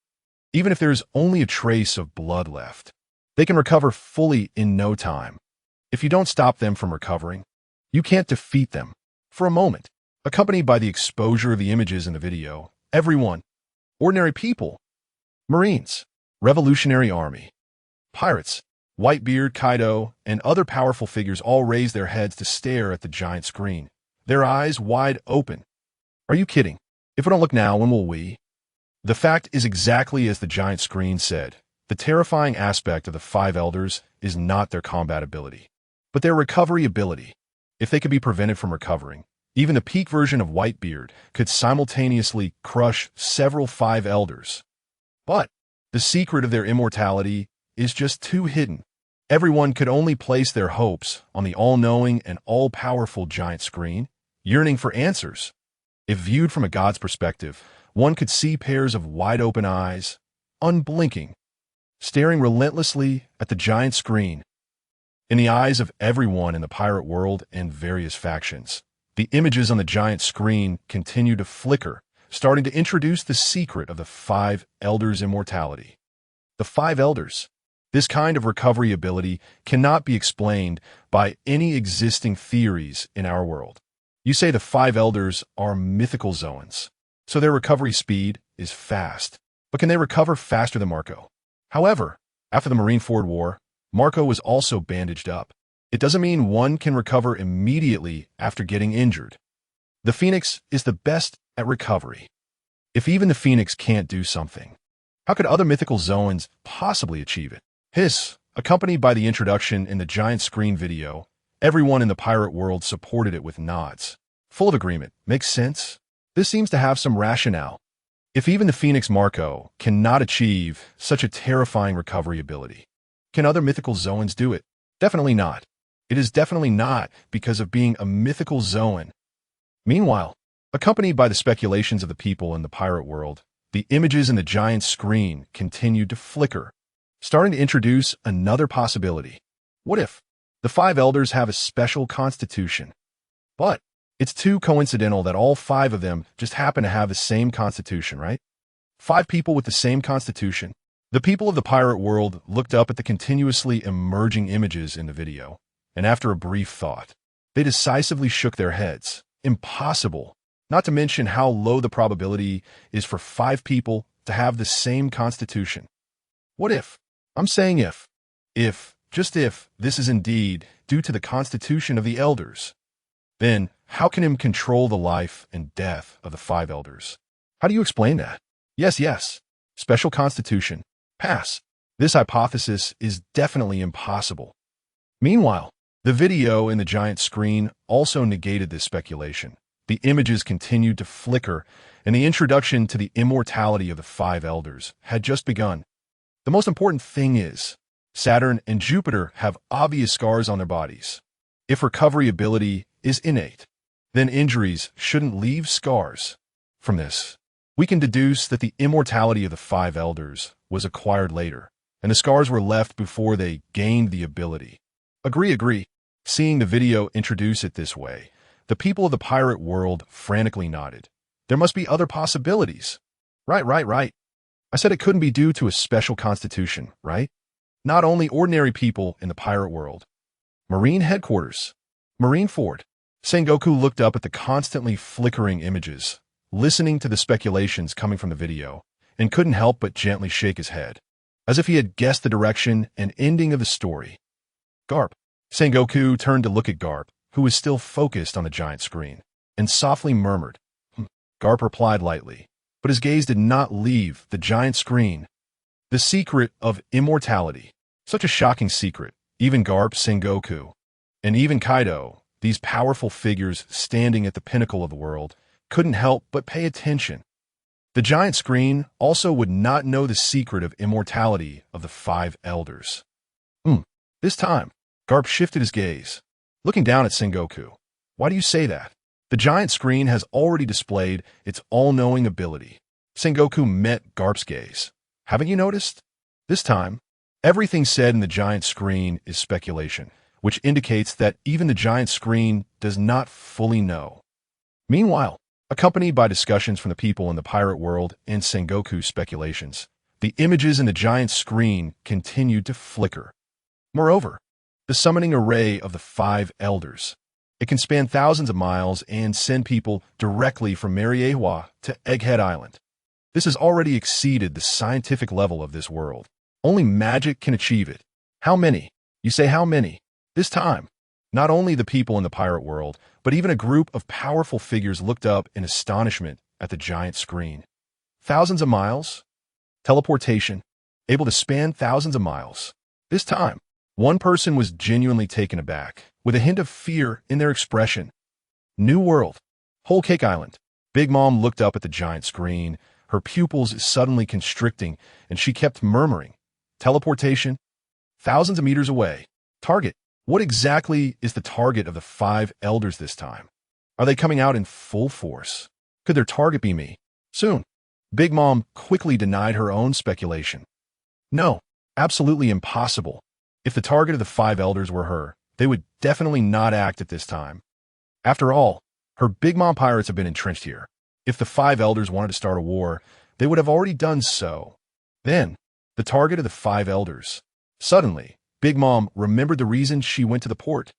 Even if there's only a trace of blood left, they can recover fully in no time. If you don't stop them from recovering, you can't defeat them. For a moment, accompanied by the exposure of the images in the video, everyone, ordinary people, Marines, Revolutionary Army, pirates, Whitebeard, Kaido, and other powerful figures all raised their heads to stare at the giant screen, their eyes wide open. Are you kidding? If we don't look now, when will we? The fact is exactly as the giant screen said. The terrifying aspect of the five elders is not their combat ability, but their recovery ability. If they could be prevented from recovering, even the peak version of Whitebeard could simultaneously crush several five elders. But the secret of their immortality is just too hidden. Everyone could only place their hopes on the all-knowing and all-powerful giant screen, yearning for answers. If viewed from a god's perspective, one could see pairs of wide-open eyes, unblinking, staring relentlessly at the giant screen. In the eyes of everyone in the pirate world and various factions, the images on the giant screen continue to flicker, starting to introduce the secret of the five elders' immortality. The five elders. This kind of recovery ability cannot be explained by any existing theories in our world. You say the five elders are mythical Zoans, so their recovery speed is fast. But can they recover faster than Marco? However, after the Marineford War, Marco was also bandaged up. It doesn't mean one can recover immediately after getting injured. The Phoenix is the best at recovery. If even the Phoenix can't do something, how could other mythical Zoans possibly achieve it? Accompanied by the introduction in the giant screen video, everyone in the pirate world supported it with nods. Full of agreement. Makes sense? This seems to have some rationale. If even the Phoenix Marco cannot achieve such a terrifying recovery ability, can other mythical Zoans do it? Definitely not. It is definitely not because of being a mythical Zoan. Meanwhile, accompanied by the speculations of the people in the pirate world, the images in the giant screen continued to flicker, starting to introduce another possibility. What if the five elders have a special constitution? But it's too coincidental that all five of them just happen to have the same constitution, right? Five people with the same constitution. The people of the pirate world looked up at the continuously emerging images in the video, and after a brief thought, they decisively shook their heads. Impossible. Not to mention how low the probability is for five people to have the same constitution. What if? I'm saying if, just if, this is indeed due to the constitution of the elders, then how can him control the life and death of the five elders? How do you explain that? Yes. Special constitution. Pass. This hypothesis is definitely impossible. Meanwhile, the video in the giant screen also negated this speculation. The images continued to flicker, and the introduction to the immortality of the five elders had just begun. The most important thing is, Saturn and Jupiter have obvious scars on their bodies. If recovery ability is innate, then injuries shouldn't leave scars. From this, we can deduce that the immortality of the five elders was acquired later, and the scars were left before they gained the ability. Agree. Seeing the video introduce it this way, the people of the pirate world frantically nodded. There must be other possibilities. Right. I said it couldn't be due to a special constitution, right? Not only ordinary people in the pirate world. Marine headquarters. Marineford. Sengoku looked up at the constantly flickering images, listening to the speculations coming from the video, and couldn't help but gently shake his head, as if he had guessed the direction and ending of the story. Garp. Sengoku turned to look at Garp, who was still focused on the giant screen, and softly murmured. Garp replied lightly, but his gaze did not leave the giant screen. The secret of immortality. Such a shocking secret. Even Garp, Sengoku, and even Kaido, these powerful figures standing at the pinnacle of the world, couldn't help but pay attention. The giant screen also would not know the secret of immortality of the five elders. This time, Garp shifted his gaze, looking down at Sengoku. Why do you say that? The giant screen has already displayed its all-knowing ability. Sengoku met Garp's gaze. Haven't you noticed? This time, everything said in the giant screen is speculation, which indicates that even the giant screen does not fully know. Meanwhile, accompanied by discussions from the people in the pirate world and Sengoku's speculations, the images in the giant screen continued to flicker. Moreover, the summoning array of the five elders. It can span thousands of miles and send people directly from Mariewa to Egghead Island. This has already exceeded the scientific level of this world. Only magic can achieve it. How many? You say how many? This time, not only the people in the pirate world, but even a group of powerful figures looked up in astonishment at the giant screen. Thousands of miles? Teleportation, able to span thousands of miles. This time, one person was genuinely taken aback, with a hint of fear in their expression. New world. Whole Cake Island. Big Mom looked up at the giant screen, her pupils suddenly constricting, and she kept murmuring. Teleportation? Thousands of meters away. Target. What exactly is the target of the five elders this time? Are they coming out in full force? Could their target be me? Soon. Big Mom quickly denied her own speculation. No, absolutely impossible. If the target of the five elders were her, they would definitely not act at this time. After all, her Big Mom pirates have been entrenched here. If the five elders wanted to start a war, they would have already done so. Then, the target of the five elders. Suddenly, Big Mom remembered the reason she went to the port.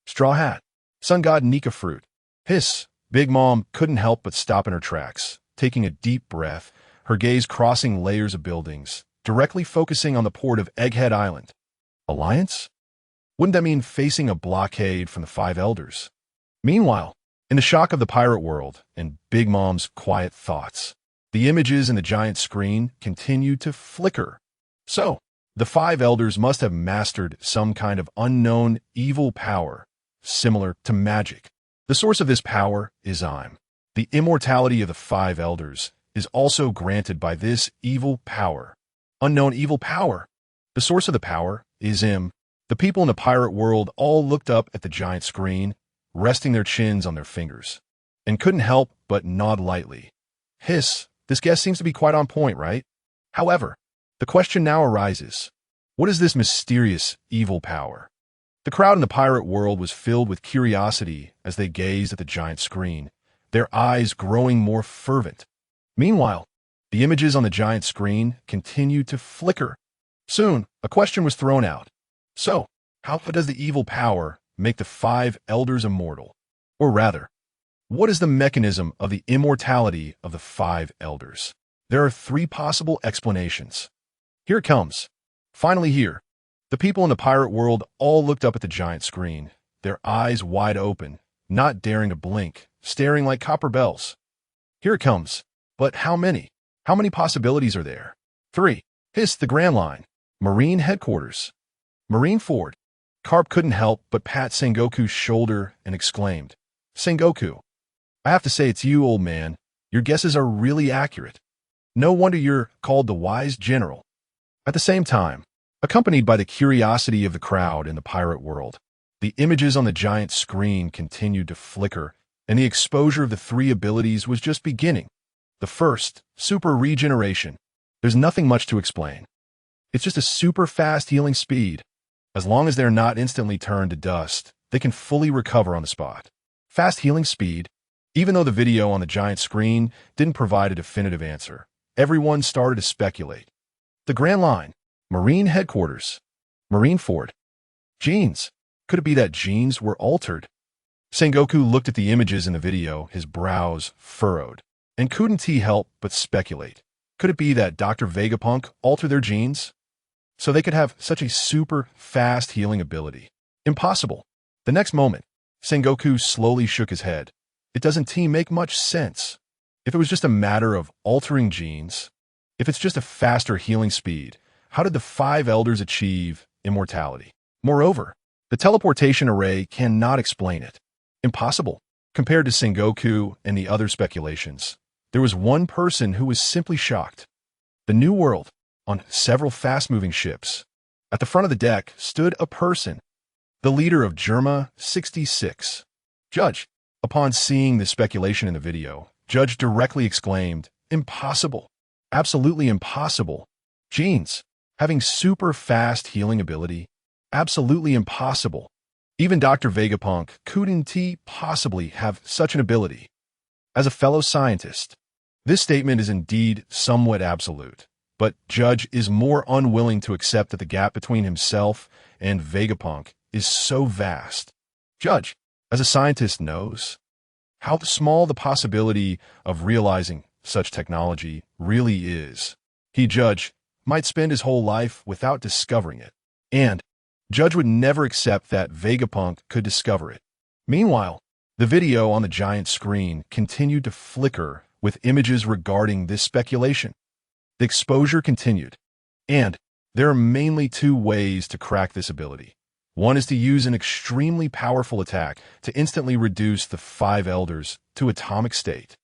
Straw Hat. Sun God Nika fruit. Hiss. Big Mom couldn't help but stop in her tracks, taking a deep breath, her gaze crossing layers of buildings, directly focusing on the port of Egghead Island. Alliance? Wouldn't that mean facing a blockade from the five elders? Meanwhile, in the shock of the pirate world and Big Mom's quiet thoughts, the images in the giant screen continued to flicker. So, the five elders must have mastered some kind of unknown evil power, similar to magic. The source of this power is I'm. The immortality of the five elders is also granted by this evil power. Unknown evil power. The source of the power is Im. The people in the pirate world all looked up at the giant screen, resting their chins on their fingers, and couldn't help but nod lightly. Hiss, this guess seems to be quite on point, right? However, the question now arises, what is this mysterious evil power? The crowd in the pirate world was filled with curiosity as they gazed at the giant screen, their eyes growing more fervent. Meanwhile, the images on the giant screen continued to flicker. Soon, a question was thrown out. So, how does the evil power make the five elders immortal? Or rather, what is the mechanism of the immortality of the five elders? There are three possible explanations. Here it comes. Finally here, the people in the pirate world all looked up at the giant screen, their eyes wide open, not daring to blink, staring like copper bells. Here it comes. But how many? How many possibilities are there? 3. Hiss the grand line. Marine Headquarters. Marineford. Carp couldn't help but pat Sengoku's shoulder and exclaimed, "Sengoku, I have to say it's you, old man. Your guesses are really accurate. No wonder you're called the wise general." At the same time, accompanied by the curiosity of the crowd in the pirate world, the images on the giant screen continued to flicker, and the exposure of the three abilities was just beginning. The first, Super Regeneration. There's nothing much to explain. It's just a super fast healing speed. As long as they're not instantly turned to dust, they can fully recover on the spot. Fast healing speed. Even though the video on the giant screen didn't provide a definitive answer, everyone started to speculate. The Grand Line. Marine Headquarters. Marineford. Genes. Could it be that genes were altered? Sengoku looked at the images in the video, his brows furrowed, and couldn't he help but speculate. Could it be that Dr. Vegapunk altered their genes so they could have such a super fast healing ability? Impossible. The next moment, Sengoku slowly shook his head. It doesn't make much sense. If it was just a matter of altering genes, if it's just a faster healing speed, how did the five elders achieve immortality? Moreover, the teleportation array cannot explain it. Impossible. Compared to Sengoku and the other speculations, there was one person who was simply shocked. The New World, on several fast-moving ships. At the front of the deck stood a person, the leader of Germa 66. Judge. Upon seeing the speculation in the video, Judge directly exclaimed, "Impossible. Absolutely impossible. Genes. Having super fast healing ability. Absolutely impossible. Even Dr. Vegapunk couldn't possibly have such an ability." As a fellow scientist, this statement is indeed somewhat absolute, but Judge is more unwilling to accept that the gap between himself and Vegapunk is so vast. Judge, as a scientist, knows how small the possibility of realizing such technology really is. He, Judge, might spend his whole life without discovering it, and Judge would never accept that Vegapunk could discover it. Meanwhile, the video on the giant screen continued to flicker with images regarding this speculation. The exposure continued, and there are mainly two ways to crack this ability. One is to use an extremely powerful attack to instantly reduce the five elders to atomic state.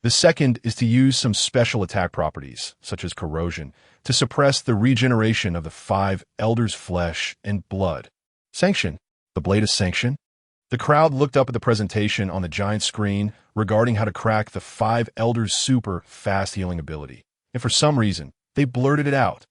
The second is to use some special attack properties, such as corrosion, to suppress the regeneration of the five elders' flesh and blood. Sanction. The blade of sanction? The crowd looked up at the presentation on the giant screen regarding how to crack the five elders' super fast healing ability, and for some reason, they blurted it out.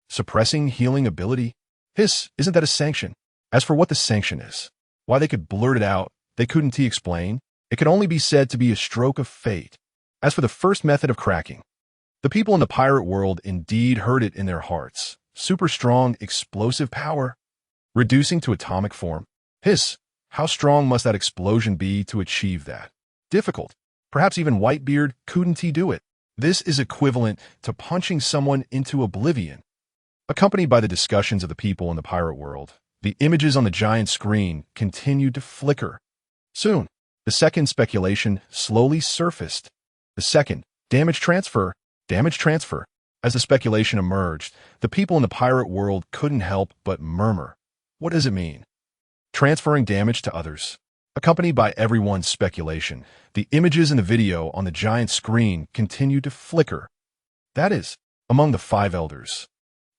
Suppressing healing ability? Hiss, isn't that a sanction? As for what the sanction is, why they could blurt it out, they couldn't explain. It could only be said to be a stroke of fate. As for the first method of cracking, the people in the pirate world indeed heard it in their hearts. Super strong, explosive power, reducing to atomic form. Hiss, how strong must that explosion be to achieve that? Difficult. Perhaps even Whitebeard couldn't do it. This is equivalent to punching someone into oblivion. Accompanied by the discussions of the people in the pirate world, the images on the giant screen continued to flicker. Soon, the second speculation slowly surfaced. The second, damage transfer. Damage transfer. As the speculation emerged, the people in the pirate world couldn't help but murmur. What does it mean? Transferring damage to others. Accompanied by everyone's speculation, the images in the video on the giant screen continued to flicker. That is, among the five elders,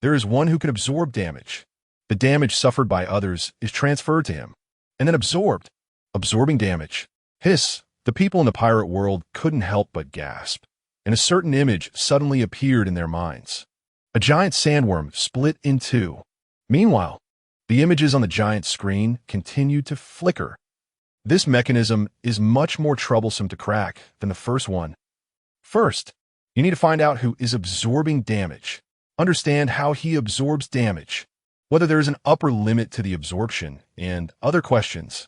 there is one who can absorb damage. The damage suffered by others is transferred to him, and then absorbed. Absorbing damage. Hiss, the people in the pirate world couldn't help but gasp, and a certain image suddenly appeared in their minds. A giant sandworm split in two. Meanwhile, the images on the giant screen continued to flicker. This mechanism is much more troublesome to crack than the first one. First, you need to find out who is absorbing damage. Understand how he absorbs damage, whether there is an upper limit to the absorption, and other questions.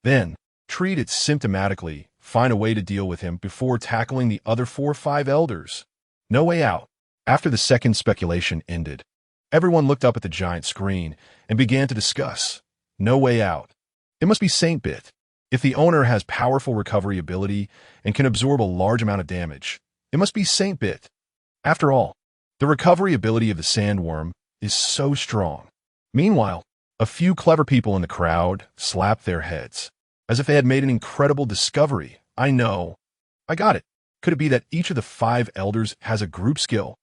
Then, treat it symptomatically, find a way to deal with him before tackling the other 4 or 5 elders. No way out. After the second speculation ended, everyone looked up at the giant screen and began to discuss. No way out. It must be Saint Bit. If the owner has powerful recovery ability and can absorb a large amount of damage, it must be Saint Bit. After all, the recovery ability of the sandworm is so strong. Meanwhile, a few clever people in the crowd slapped their heads, as if they had made an incredible discovery. I know. I got it. Could it be that each of the 5 elders has a group skill?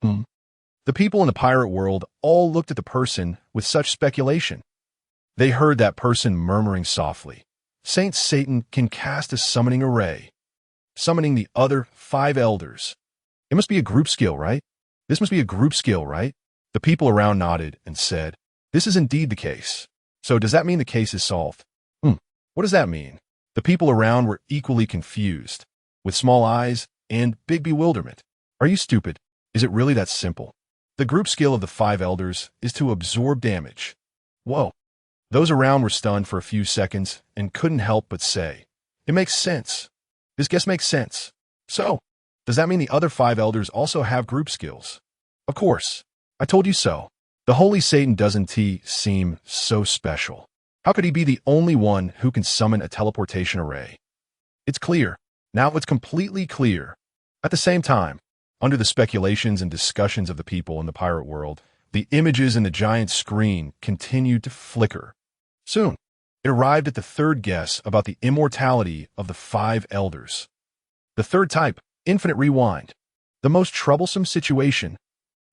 The people in the pirate world all looked at the person with such speculation. They heard that person murmuring softly, Saint Satan can cast a summoning array, summoning the other 5 elders. It must be a group skill, right? This must be a group skill, right? The people around nodded and said, this is indeed the case. So does that mean the case is solved? What does that mean? The people around were equally confused, with small eyes and big bewilderment. Are you stupid? Is it really that simple? The group skill of the 5 elders is to absorb damage. Whoa. Those around were stunned for a few seconds and couldn't help but say, it makes sense. This guess makes sense. So, does that mean the other 5 elders also have group skills? Of course. I told you so. The Holy Satan doesn't seem so special. How could he be the only one who can summon a teleportation array? It's clear. Now it's completely clear. At the same time, under the speculations and discussions of the people in the pirate world, the images in the giant screen continued to flicker. Soon, it arrived at the third guess about the immortality of the 5 elders. The third type, infinite rewind. The most troublesome situation.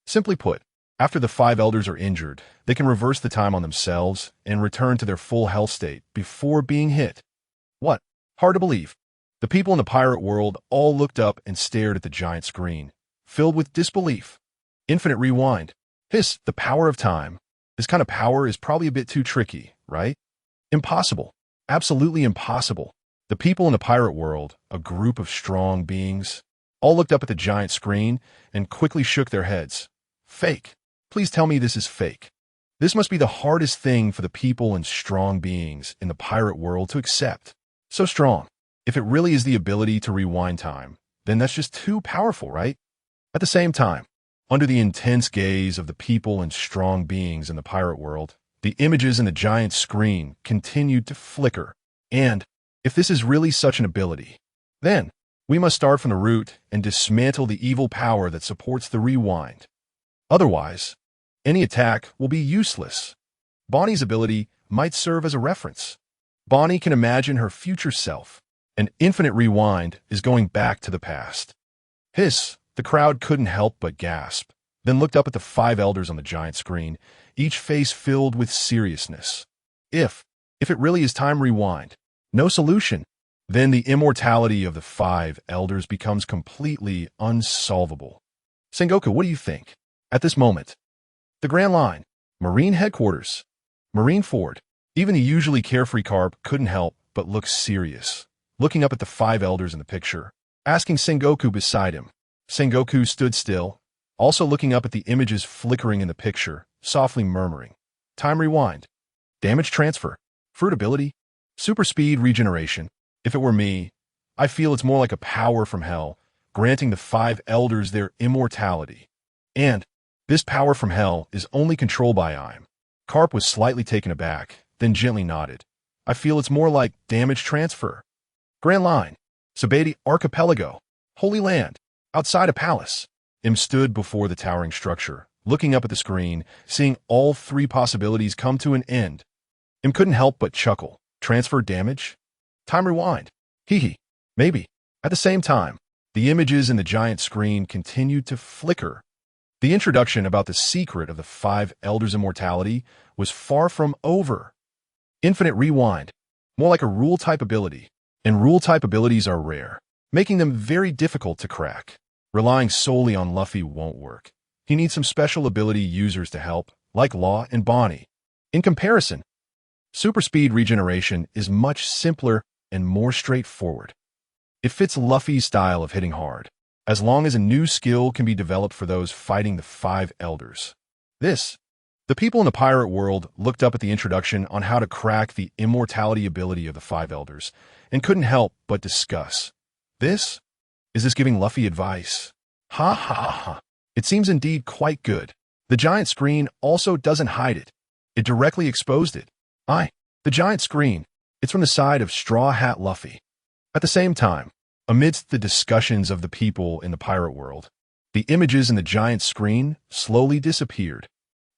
Simply put, after the 5 elders are injured, they can reverse the time on themselves and return to their full health state before being hit. What? Hard to believe. The people in the pirate world all looked up and stared at the giant screen, filled with disbelief. Infinite rewind. The power of time. This kind of power is probably a bit too tricky, right? Impossible. Absolutely impossible. The people in the pirate world, a group of strong beings, all looked up at the giant screen and quickly shook their heads. Fake. Please tell me this is fake. This must be the hardest thing for the people and strong beings in the pirate world to accept. So strong. If it really is the ability to rewind time, then that's just too powerful, right? At the same time, under the intense gaze of the people and strong beings in the pirate world, the images in the giant screen continued to flicker. And if this is really such an ability, then we must start from the root and dismantle the evil power that supports the rewind. Otherwise, any attack will be useless. Bonnie's ability might serve as a reference. Bonnie can imagine her future self. An infinite rewind is going back to the past. The crowd couldn't help but gasp, then looked up at the 5 elders on the giant screen, each face filled with seriousness. If it really is time rewind, no solution, then the immortality of the 5 elders becomes completely unsolvable. Sengoku, what do you think? At this moment, the Grand Line, Marine Headquarters, Marine Ford, even the usually carefree Carp couldn't help but look serious, looking up at the 5 elders in the picture, asking Sengoku beside him. Sengoku stood still, also looking up at the images flickering in the picture, softly murmuring. Time rewind. Damage transfer. Fruit ability. Super speed regeneration. If it were me, I feel it's more like a power from hell, granting the 5 elders their immortality. And this power from hell is only controlled by I'm. Carp was slightly taken aback, then gently nodded. I feel it's more like damage transfer. Grand Line. Sabati Archipelago. Holy Land. Outside a palace. Im stood before the towering structure, looking up at the screen, seeing all 3 possibilities come to an end. Im couldn't help but chuckle. Transfer damage? Time rewind. Hee. Maybe. At the same time, the images in the giant screen continued to flicker. The introduction about the secret of the 5 elders' immortality was far from over. Infinite rewind. More like a rule-type ability. And rule-type abilities are rare, making them very difficult to crack. Relying solely on Luffy won't work. He needs some special ability users to help, like Law and Bonnie. In comparison, super speed regeneration is much simpler and more straightforward. It fits Luffy's style of hitting hard, as long as a new skill can be developed for those fighting the 5 elders. The people in the pirate world looked up at the introduction on how to crack the immortality ability of the 5 elders, and couldn't help but discuss. Is this giving Luffy advice? Ha ha ha. It seems indeed quite good. The giant screen also doesn't hide it. It directly exposed it. The giant screen. It's from the side of Straw Hat Luffy. At the same time, amidst the discussions of the people in the pirate world, the images in the giant screen slowly disappeared.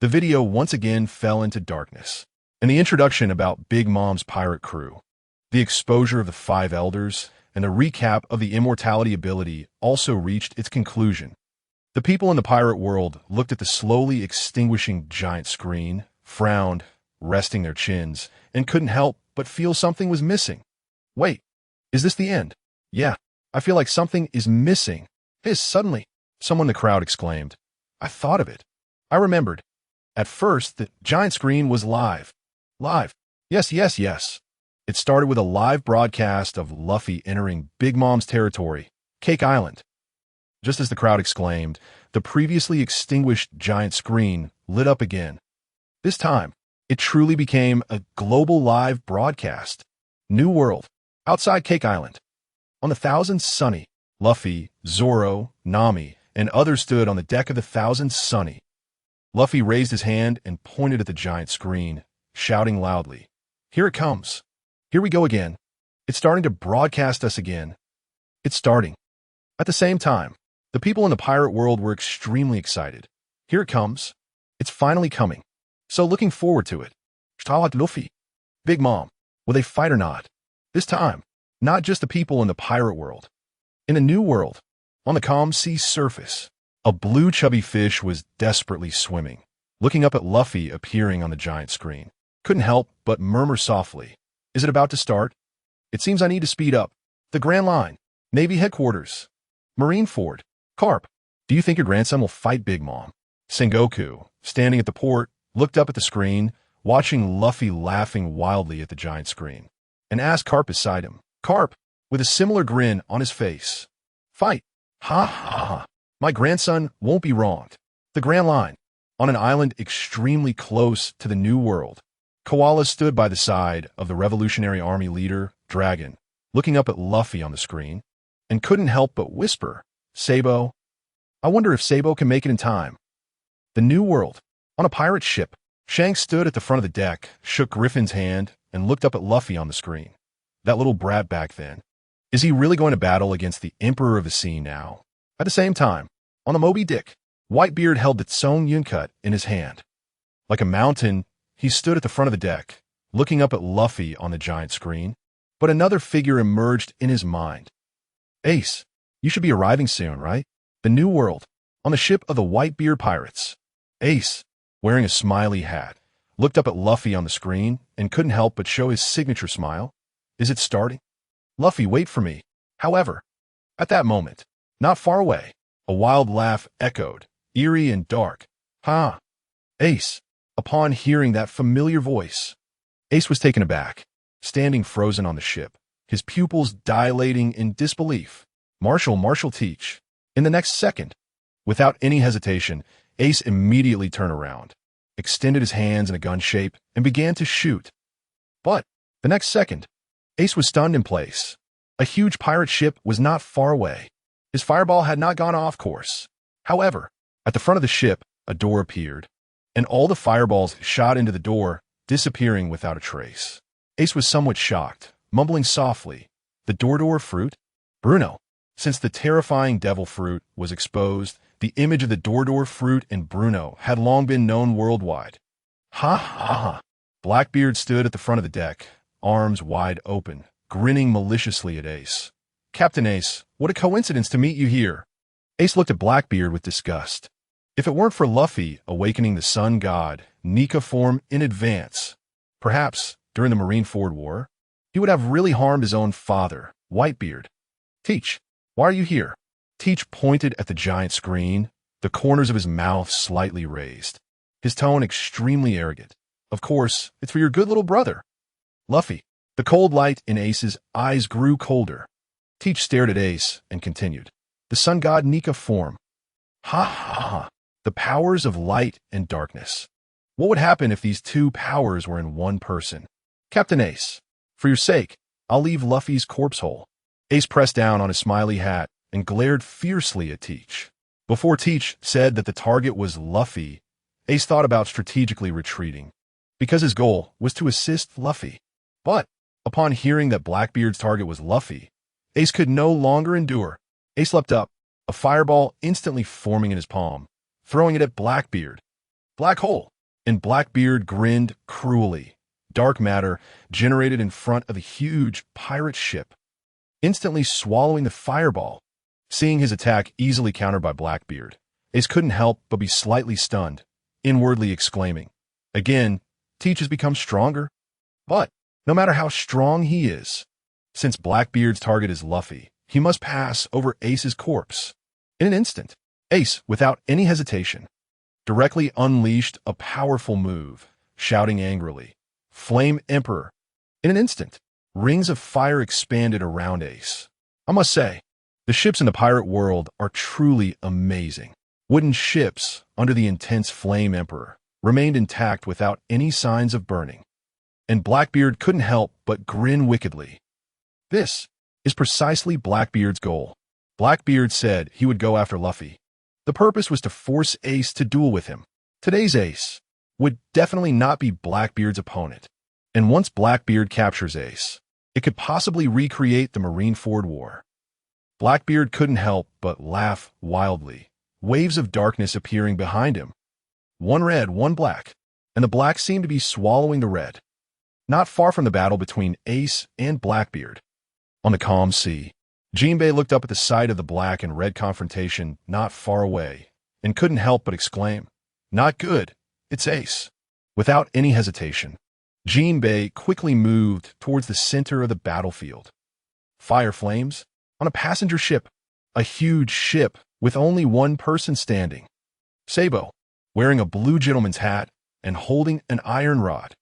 The video once again fell into darkness. And the introduction about Big Mom's pirate crew, the exposure of the 5 elders, and the recap of the immortality ability also reached its conclusion. The people in the pirate world looked at the slowly extinguishing giant screen, frowned, resting their chins, and couldn't help but feel something was missing. Wait, is this the end? Yeah, I feel like something is missing. Suddenly, someone in the crowd exclaimed. I thought of it. I remembered. At first, the giant screen was live. Live. Yes. It started with a live broadcast of Luffy entering Big Mom's territory, Cake Island. Just as the crowd exclaimed, the previously extinguished giant screen lit up again. This time, it truly became a global live broadcast. New world, outside Cake Island. On the Thousand Sunny, Luffy, Zoro, Nami, and others stood on the deck of the Thousand Sunny. Luffy raised his hand and pointed at the giant screen, shouting loudly, Here it comes. Here we go again. It's starting to broadcast us again. It's starting. At the same time, the people in the pirate world were extremely excited. Here it comes. It's finally coming. So looking forward to it. Luffy. Big Mom. Will they fight or not? This time, not just the people in the pirate world. In the new world, on the calm sea surface, a blue chubby fish was desperately swimming, looking up at Luffy appearing on the giant screen. Couldn't help but murmur softly. Is it about to start? It seems I need to speed up. The Grand Line. Navy Headquarters. Marineford. Carp. Do you think your grandson will fight Big Mom? Sengoku, standing at the port, looked up at the screen, watching Luffy laughing wildly at the giant screen, and asked Carp beside him. Carp, with a similar grin on his face. Fight. Ha ha ha. My grandson won't be wronged. The Grand Line. On an island extremely close to the New World, Koala stood by the side of the Revolutionary Army leader, Dragon, looking up at Luffy on the screen, and couldn't help but whisper, Sabo. I wonder if Sabo can make it in time. The New World. On a pirate ship, Shanks stood at the front of the deck, shook Griffin's hand, and looked up at Luffy on the screen. That little brat back then. Is he really going to battle against the Emperor of the Sea now? At the same time, on the Moby Dick, Whitebeard held the Tsong Yuncut in his hand. Like a mountain, he stood at the front of the deck, looking up at Luffy on the giant screen, but another figure emerged in his mind. Ace, you should be arriving soon, right? The New World, on the ship of the Whitebeard pirates. Ace, wearing a smiley hat, looked up at Luffy on the screen and couldn't help but show his signature smile. Is it starting? Luffy, wait for me. However, at that moment, not far away, a wild laugh echoed, eerie and dark. Ha! Ace, upon hearing that familiar voice. Ace was taken aback, standing frozen on the ship, his pupils dilating in disbelief. Marshal, teach. In the next second, without any hesitation, Ace immediately turned around, extended his hands in a gun shape, and began to shoot. But the next second, Ace was stunned in place. A huge pirate ship was not far away. His fireball had not gone off course. However, at the front of the ship, a door appeared, and all the fireballs shot into the door, disappearing without a trace. Ace was somewhat shocked, mumbling softly, The door fruit? Bruno. Since the terrifying devil fruit was exposed, the image of the door fruit and Bruno had long been known worldwide. Ha ha ha. Blackbeard stood at the front of the deck, arms wide open, grinning maliciously at Ace. Captain Ace, what a coincidence to meet you here. Ace looked at Blackbeard with disgust. If it weren't for Luffy awakening the sun god, Nika form in advance, perhaps, during the Marineford War, he would have really harmed his own father, Whitebeard. Teach, why are you here? Teach pointed at the giant screen, the corners of his mouth slightly raised, his tone extremely arrogant. Of course, it's for your good little brother. Luffy. The cold light in Ace's eyes grew colder. Teach stared at Ace and continued. The sun god Nika form. Ha ha ha. The powers of light and darkness. What would happen if these two powers were in one person? Captain Ace, for your sake, I'll leave Luffy's corpse hole. Ace pressed down on his smiley hat and glared fiercely at Teach. Before Teach said that the target was Luffy, Ace thought about strategically retreating, because his goal was to assist Luffy. But, upon hearing that Blackbeard's target was Luffy, Ace could no longer endure. Ace leapt up, a fireball instantly forming in his palm, throwing it at Blackbeard. Black hole. and Blackbeard grinned cruelly. Dark matter generated in front of a huge pirate ship, instantly swallowing the fireball. Seeing his attack easily countered by Blackbeard, Ace couldn't help but be slightly stunned, inwardly exclaiming, "Again, Teach has become stronger?" But no matter how strong he is, since Blackbeard's target is Luffy, he must pass over Ace's corpse. In an instant, Ace, without any hesitation, directly unleashed a powerful move, shouting angrily, "Flame Emperor!" In an instant, rings of fire expanded around Ace. I must say, the ships in the pirate world are truly amazing. Wooden ships, under the intense Flame Emperor, remained intact without any signs of burning. And Blackbeard couldn't help but grin wickedly. This is precisely Blackbeard's goal. Blackbeard said he would go after Luffy. The purpose was to force Ace to duel with him. Today's Ace would definitely not be Blackbeard's opponent. And once Blackbeard captures Ace, it could possibly recreate the Marineford War. Blackbeard couldn't help but laugh wildly, waves of darkness appearing behind him. One red, one black, and the black seemed to be swallowing the red. Not far from the battle between Ace and Blackbeard, on the calm sea, Jinbei looked up at the sight of the black and red confrontation not far away, and couldn't help but exclaim, "Not good, it's Ace." Without any hesitation, Jinbei quickly moved towards the center of the battlefield. Fire flames on a passenger ship, a huge ship with only one person standing. Sabo, wearing a blue gentleman's hat and holding an iron rod.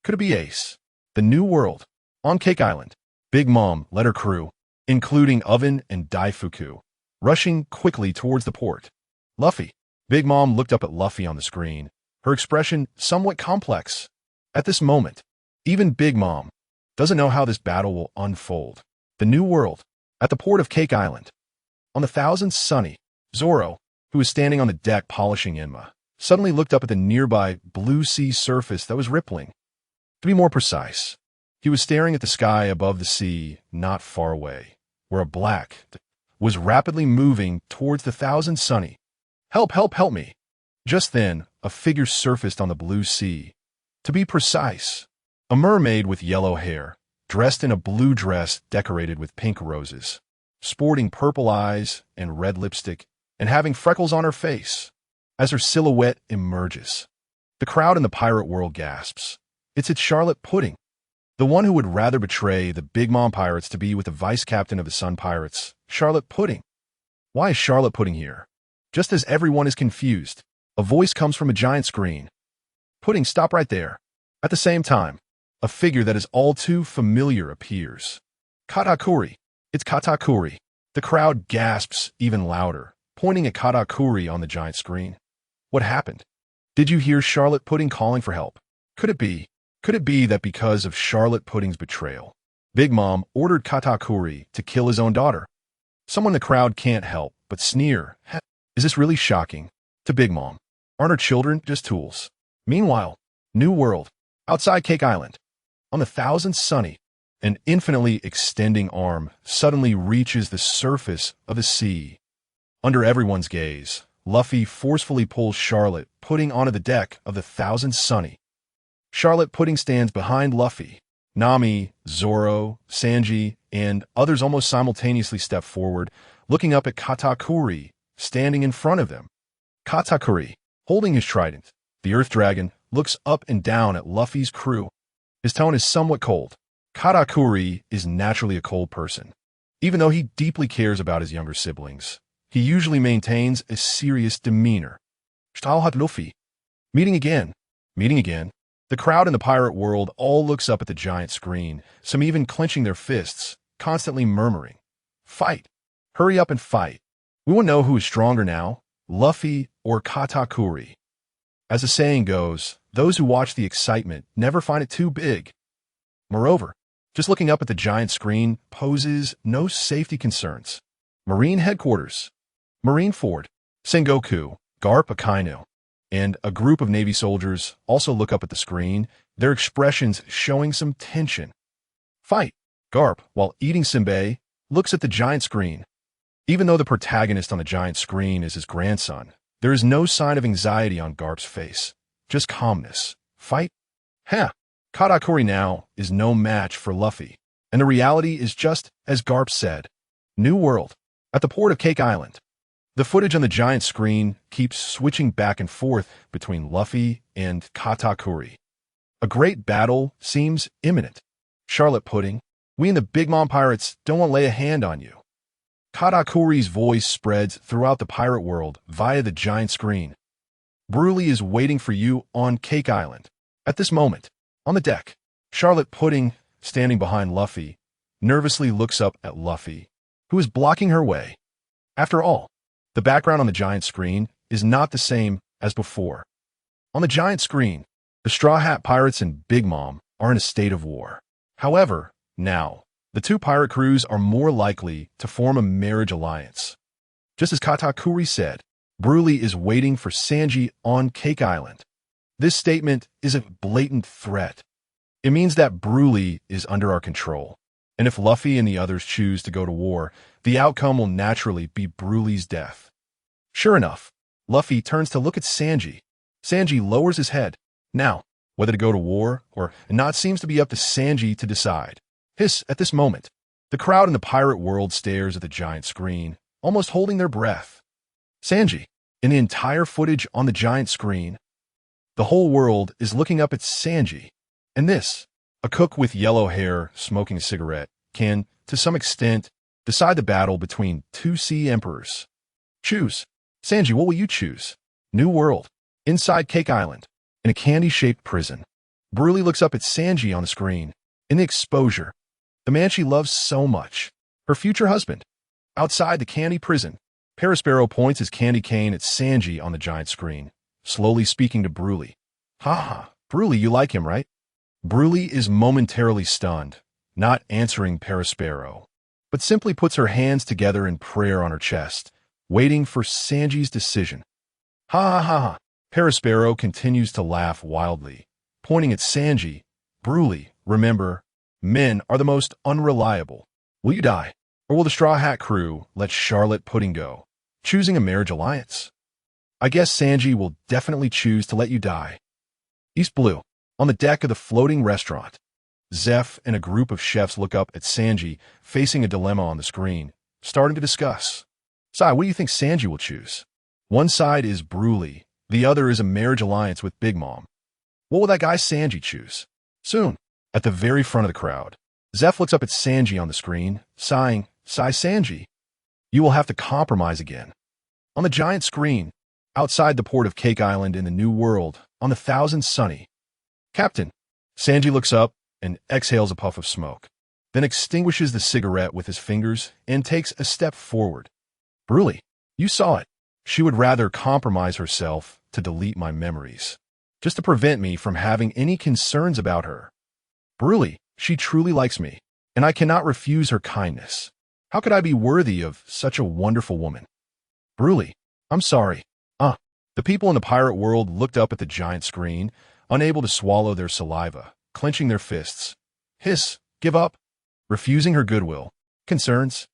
Could it be Ace? The New World, on Cake Island. Big Mom led her crew, including Oven and Daifuku, rushing quickly towards the port. Luffy. Big Mom looked up at Luffy on the screen, her expression somewhat complex. At this moment, even Big Mom doesn't know how this battle will unfold. The New World, at the port of Cake Island. On the Thousand Sunny, Zoro, who was standing on the deck polishing Enma, suddenly looked up at the nearby blue sea surface that was rippling. To be more precise, he was staring at the sky above the sea not far away, where a black was rapidly moving towards the Thousand Sunny. "Help, help, help me!" Just then, a figure surfaced on the blue sea. To be precise, a mermaid with yellow hair, dressed in a blue dress decorated with pink roses, sporting purple eyes and red lipstick, and having freckles on her face. As her silhouette emerges, the crowd in the pirate world gasps. It's Charlotte Pudding, the one who would rather betray the Big Mom Pirates to be with the vice captain of the Sun Pirates, Charlotte Pudding. Why is Charlotte Pudding here? Just as everyone is confused, a voice comes from a giant screen. "Pudding, stop right there." At the same time, a figure that is all too familiar appears. Katakuri. It's Katakuri. The crowd gasps even louder, pointing at Katakuri on the giant screen. What happened? Did you hear Charlotte Pudding calling for help? Could it be that because of Charlotte Pudding's betrayal, Big Mom ordered Katakuri to kill his own daughter? Someone in the crowd can't help but sneer. Is this really shocking? To Big Mom, aren't her children just tools? Meanwhile, New World, outside Cake Island, on the Thousand Sunny, an infinitely extending arm suddenly reaches the surface of the sea. Under everyone's gaze, Luffy forcefully pulls Charlotte Pudding onto the deck of the Thousand Sunny. Charlotte Pudding stands behind Luffy. Nami, Zoro, Sanji, and others almost simultaneously step forward, looking up at Katakuri, standing in front of them. Katakuri, holding his trident, the Earth Dragon, looks up and down at Luffy's crew. His tone is somewhat cold. Katakuri is naturally a cold person. Even though he deeply cares about his younger siblings, he usually maintains a serious demeanor. Stahlhat Luffy. Meeting again. The crowd in the pirate world all looks up at the giant screen, some even clenching their fists, constantly murmuring, "Fight! Hurry up and fight!" We want to know who is stronger now, Luffy or Katakuri. As the saying goes, those who watch the excitement never find it too big. Moreover, just looking up at the giant screen poses no safety concerns. Marine Headquarters, Marineford, Sengoku, Garp Akainu, and a group of Navy soldiers also look up at the screen, their expressions showing some tension. Fight! Garp, while eating senbei, looks at the giant screen. Even though the protagonist on the giant screen is his grandson, there is no sign of anxiety on Garp's face. just calmness. Fight? Heh. Katakuri now is no match for Luffy. And the reality is just as Garp said. New World. At the port of Cake Island. The footage on the giant screen keeps switching back and forth between Luffy and Katakuri. A great battle seems imminent. Charlotte Pudding, we and the Big Mom Pirates don't want to lay a hand on you. Katakuri's voice spreads throughout the pirate world via the giant screen. Broly is waiting for you on Cake Island. At this moment, on the deck, Charlotte Pudding, standing behind Luffy, nervously looks up at Luffy, who is blocking her way. After all, the background on the giant screen is not the same as before. On the giant screen, the Straw Hat Pirates and Big Mom are in a state of war. However, now, the two pirate crews are more likely to form a marriage alliance. Just as Katakuri said, Broly is waiting for Sanji on Cake Island. This statement is a blatant threat. It means that Broly is under our control. And if Luffy and the others choose to go to war, the outcome will naturally be Broly's death. Sure enough, Luffy turns to look at Sanji. Sanji lowers his head. Now, whether to go to war or not seems to be up to Sanji to decide. At this moment, the crowd in the pirate world stares at the giant screen, almost holding their breath. Sanji, in the entire footage on the giant screen, the whole world is looking up at Sanji. And this, a cook with yellow hair smoking a cigarette, can, to some extent, decide the battle between two sea emperors. Choose. Sanji, what will you choose? New World. Inside Cake Island. In a candy-shaped prison. Broly looks up at Sanji on the screen. In the exposure. The man she loves so much. Her future husband. Outside the candy prison. Perospero points his candy cane at Sanji on the giant screen, slowly speaking to Broly. Ha! Broly, you like him, right? Broly is momentarily stunned, not answering Perospero, but simply puts her hands together in prayer on her chest, waiting for Sanji's decision. Ha! Perospero continues to laugh wildly, pointing at Sanji. Broly, remember, men are the most unreliable. Will you die, or will the Straw Hat crew let Charlotte Pudding go, choosing a marriage alliance? I guess Sanji will definitely choose to let you die. East Blue. On the deck of the floating restaurant, Zeph and a group of chefs look up at Sanji, facing a dilemma on the screen, starting to discuss. Sai, what do you think Sanji will choose? One side is Broly, the other is a marriage alliance with Big Mom. What will that guy Sanji choose? Soon, at the very front of the crowd, Zeph looks up at Sanji on the screen, sighing, Sigh Sanji. You will have to compromise again. On the giant screen, outside the port of Cake Island in the New World, on the Thousand Sunny. Captain. Sanji looks up and exhales a puff of smoke, then extinguishes the cigarette with his fingers and takes a step forward. Broly, you saw it. She would rather compromise herself to delete my memories, just to prevent me from having any concerns about her. Broly, she truly likes me, and I cannot refuse her kindness. How could I be worthy of such a wonderful woman? Broly, I'm sorry. The people in the pirate world looked up at the giant screen, unable to swallow their saliva, clenching their fists. Hiss, give up. Refusing her goodwill. Concerns?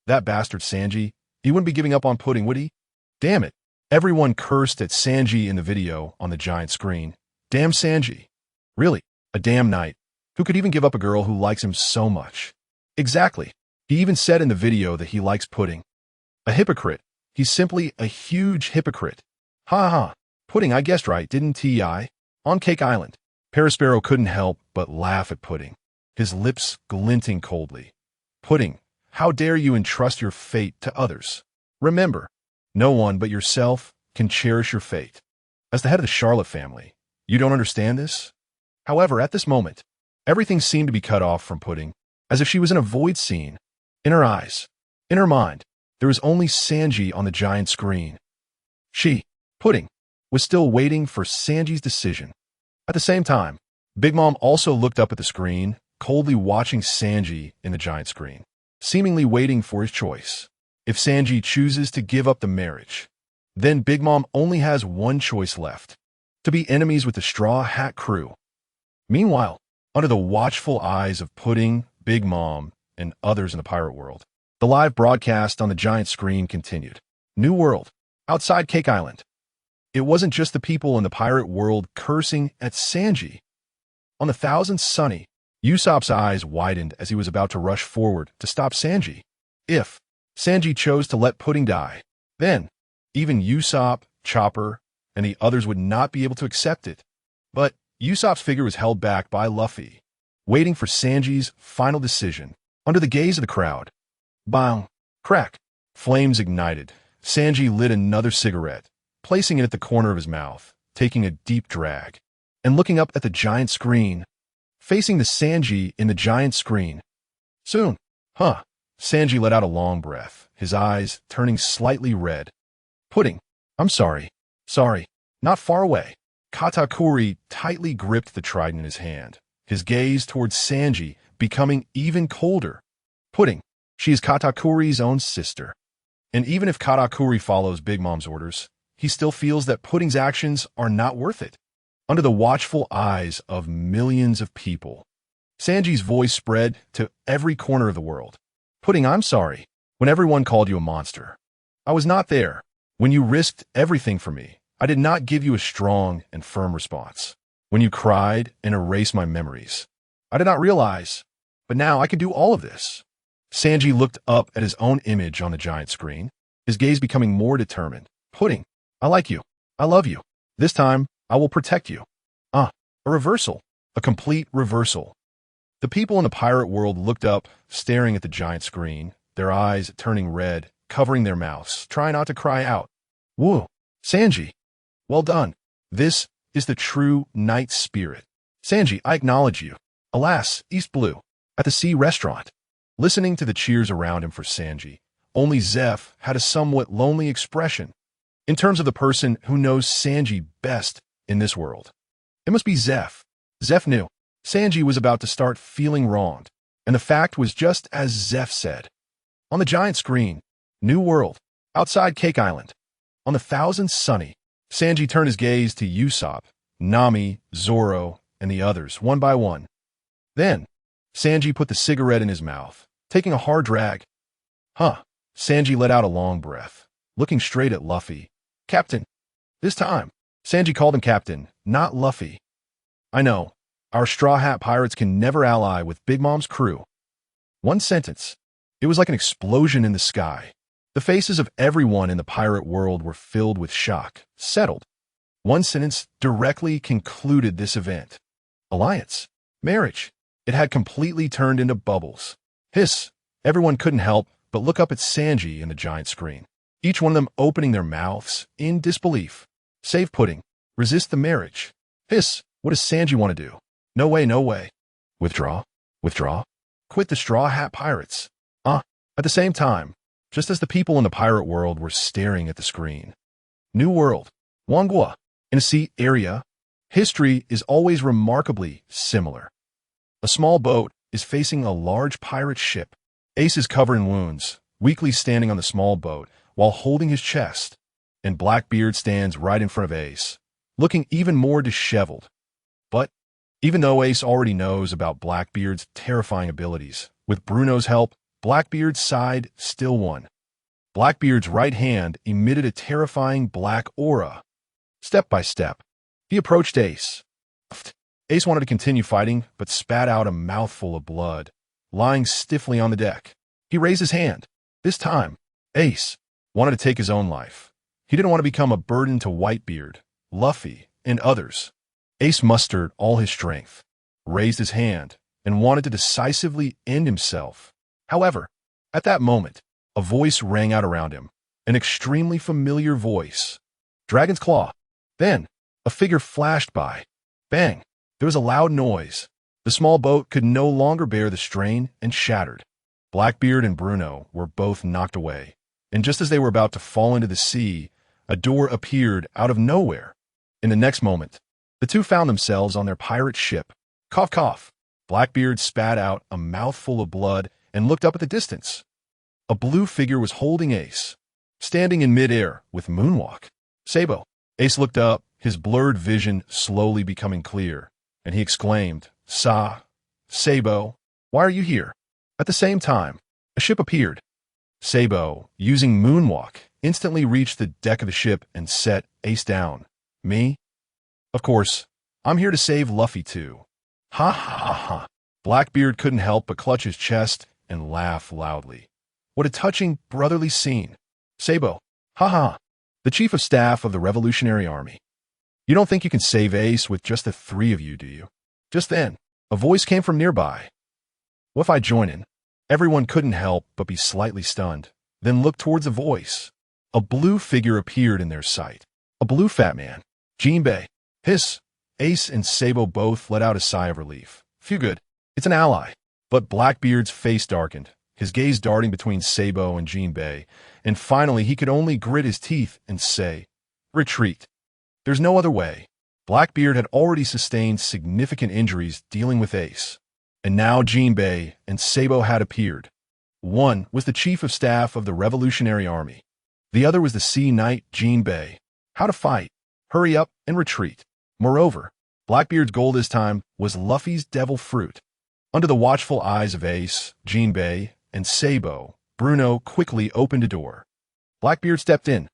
That bastard Sanji, he wouldn't be giving up on Pudding, would he? Damn it. Everyone cursed at Sanji in the video on the giant screen. Damn Sanji. Really, a damn knight. Who could even give up a girl who likes him so much? Exactly. He even said in the video that he likes Pudding. A hypocrite. He's simply a huge hypocrite. Ha! Pudding, I guessed right, didn't I? On Cake Island, Perospero couldn't help but laugh at Pudding, his lips glinting coldly. Pudding, how dare you entrust your fate to others? Remember, no one but yourself can cherish your fate. As the head of the Charlotte family, you don't understand this? However, at this moment, everything seemed to be cut off from Pudding, as if she was in a void scene. In her eyes, in her mind, there was only Sanji on the giant screen. She, Pudding, was still waiting for Sanji's decision. At the same time, Big Mom also looked up at the screen, coldly watching Sanji in the giant screen, seemingly waiting for his choice. If Sanji chooses to give up the marriage, then Big Mom only has one choice left, to be enemies with the Straw Hat crew. Meanwhile, under the watchful eyes of Pudding, Big Mom, and others in the pirate world, the live broadcast on the giant screen continued. New World, outside Cake Island. it wasn't just the people in the pirate world cursing at Sanji. On the Thousand Sunny, Usopp's eyes widened as he was about to rush forward to stop Sanji. If Sanji chose to let Pudding die, then even Usopp, Chopper, and the others would not be able to accept it. But Usopp's figure was held back by Luffy, waiting for Sanji's final decision. Under the gaze of the crowd, bang, crack, flames ignited. Sanji lit another cigarette, placing it at the corner of his mouth, taking a deep drag, and looking up at the giant screen, facing the Sanji in the giant screen. Soon, Sanji let out a long breath, his eyes turning slightly red. Pudding, I'm sorry, not far away. Katakuri tightly gripped the trident in his hand, his gaze towards Sanji becoming even colder. Pudding, she is Katakuri's own sister. And even if Katakuri follows Big Mom's orders, he still feels that Pudding's actions are not worth it. Under the watchful eyes of millions of people, Sanji's voice spread to every corner of the world. Pudding, I'm sorry. When everyone called you a monster, I was not there. When you risked everything for me, I did not give you a strong and firm response. When you cried and erased my memories, I did not realize, but now I can do all of this. Sanji looked up at his own image on the giant screen, his gaze becoming more determined. Pudding, I like you. I love you. This time, I will protect you. A reversal. A complete reversal. The people in the pirate world looked up, staring at the giant screen, their eyes turning red, covering their mouths, trying not to cry out. Woo, Sanji. Well done. This is the true knight spirit. Sanji, I acknowledge you. Alas, East Blue, at the Sea Restaurant. Listening to the cheers around him for Sanji, only Zeph had a somewhat lonely expression. In terms of the person who knows Sanji best in this world, it must be Zeph. Zeph knew Sanji was about to start feeling wronged, and the fact was just as Zeph said. On the giant screen, New World, outside Cake Island. On the Thousand Sunny, Sanji turned his gaze to Usopp, Nami, Zoro, and the others, one by one. Then, Sanji put the cigarette in his mouth, taking a hard drag. Sanji let out a long breath, looking straight at Luffy. Captain. This time, Sanji called him Captain, not Luffy. I know, our Straw Hat Pirates can never ally with Big Mom's crew. One sentence. It was like an explosion in the sky. The faces of everyone in the pirate world were filled with shock, settled. One sentence directly concluded this event. Alliance. Marriage. It had completely turned into bubbles. Hiss. Everyone couldn't help but look up at Sanji in the giant screen, each one of them opening their mouths in disbelief. Save Pudding. Resist the marriage. Hiss. What does Sanji want to do? No way, no way. Withdraw. Withdraw. Quit the Straw Hat Pirates. At the same time, just as the people in the pirate world were staring at the screen. New World. Wangua. In a sea area, history is always remarkably similar. A small boat is facing a large pirate ship. Ace is covered in wounds, weakly standing on the small boat while holding his chest, and Blackbeard stands right in front of Ace, looking even more disheveled. But even though Ace already knows about Blackbeard's terrifying abilities, with Bruno's help, Blackbeard's side still won. Blackbeard's right hand emitted a terrifying black aura. Step by step, he approached Ace. Ace wanted to continue fighting, but spat out a mouthful of blood, lying stiffly on the deck. He raised his hand. This time, Ace wanted to take his own life. He didn't want to become a burden to Whitebeard, Luffy, and others. Ace mustered all his strength, raised his hand, and wanted to decisively end himself. However, at that moment, a voice rang out around him, an extremely familiar voice. Dragon's Claw. Then, a figure flashed by. Bang! There was a loud noise. The small boat could no longer bear the strain and shattered. Blackbeard and Bruno were both knocked away, and just as they were about to fall into the sea, a door appeared out of nowhere. In the next moment, the two found themselves on their pirate ship. Cough, cough. Blackbeard spat out a mouthful of blood and looked up at the distance. A blue figure was holding Ace, standing in midair with Moonwalk. Sabo. Ace looked up, his blurred vision slowly becoming clear, and he exclaimed, Sabo, why are you here? At the same time, a ship appeared. Sabo, using Moonwalk, instantly reached the deck of the ship and set Ace down. Me? Of course. I'm here to save Luffy too. Ha ha ha ha. Blackbeard couldn't help but clutch his chest and laugh loudly. What a touching, brotherly scene. Sabo. Ha ha. The chief of staff of the Revolutionary Army. You don't think you can save Ace with just the three of you, do you? Just then, a voice came from nearby. What if I join in? Everyone couldn't help but be slightly stunned, then looked towards the voice. A blue figure appeared in their sight. A blue fat man. Jinbei. Hiss. Ace and Sabo both let out a sigh of relief. Phew, good. It's an ally. But Blackbeard's face darkened, his gaze darting between Sabo and Jinbei, and finally he could only grit his teeth and say, Retreat. There's no other way. Blackbeard had already sustained significant injuries dealing with Ace, and now Jinbei and Sabo had appeared. One was the chief of staff of the Revolutionary Army. The other was the Sea Knight Jinbei. How to fight, hurry up, and retreat. Moreover, Blackbeard's goal this time was Luffy's devil fruit. Under the watchful eyes of Ace, Jinbei, and Sabo, Bruno quickly opened a door. Blackbeard stepped in,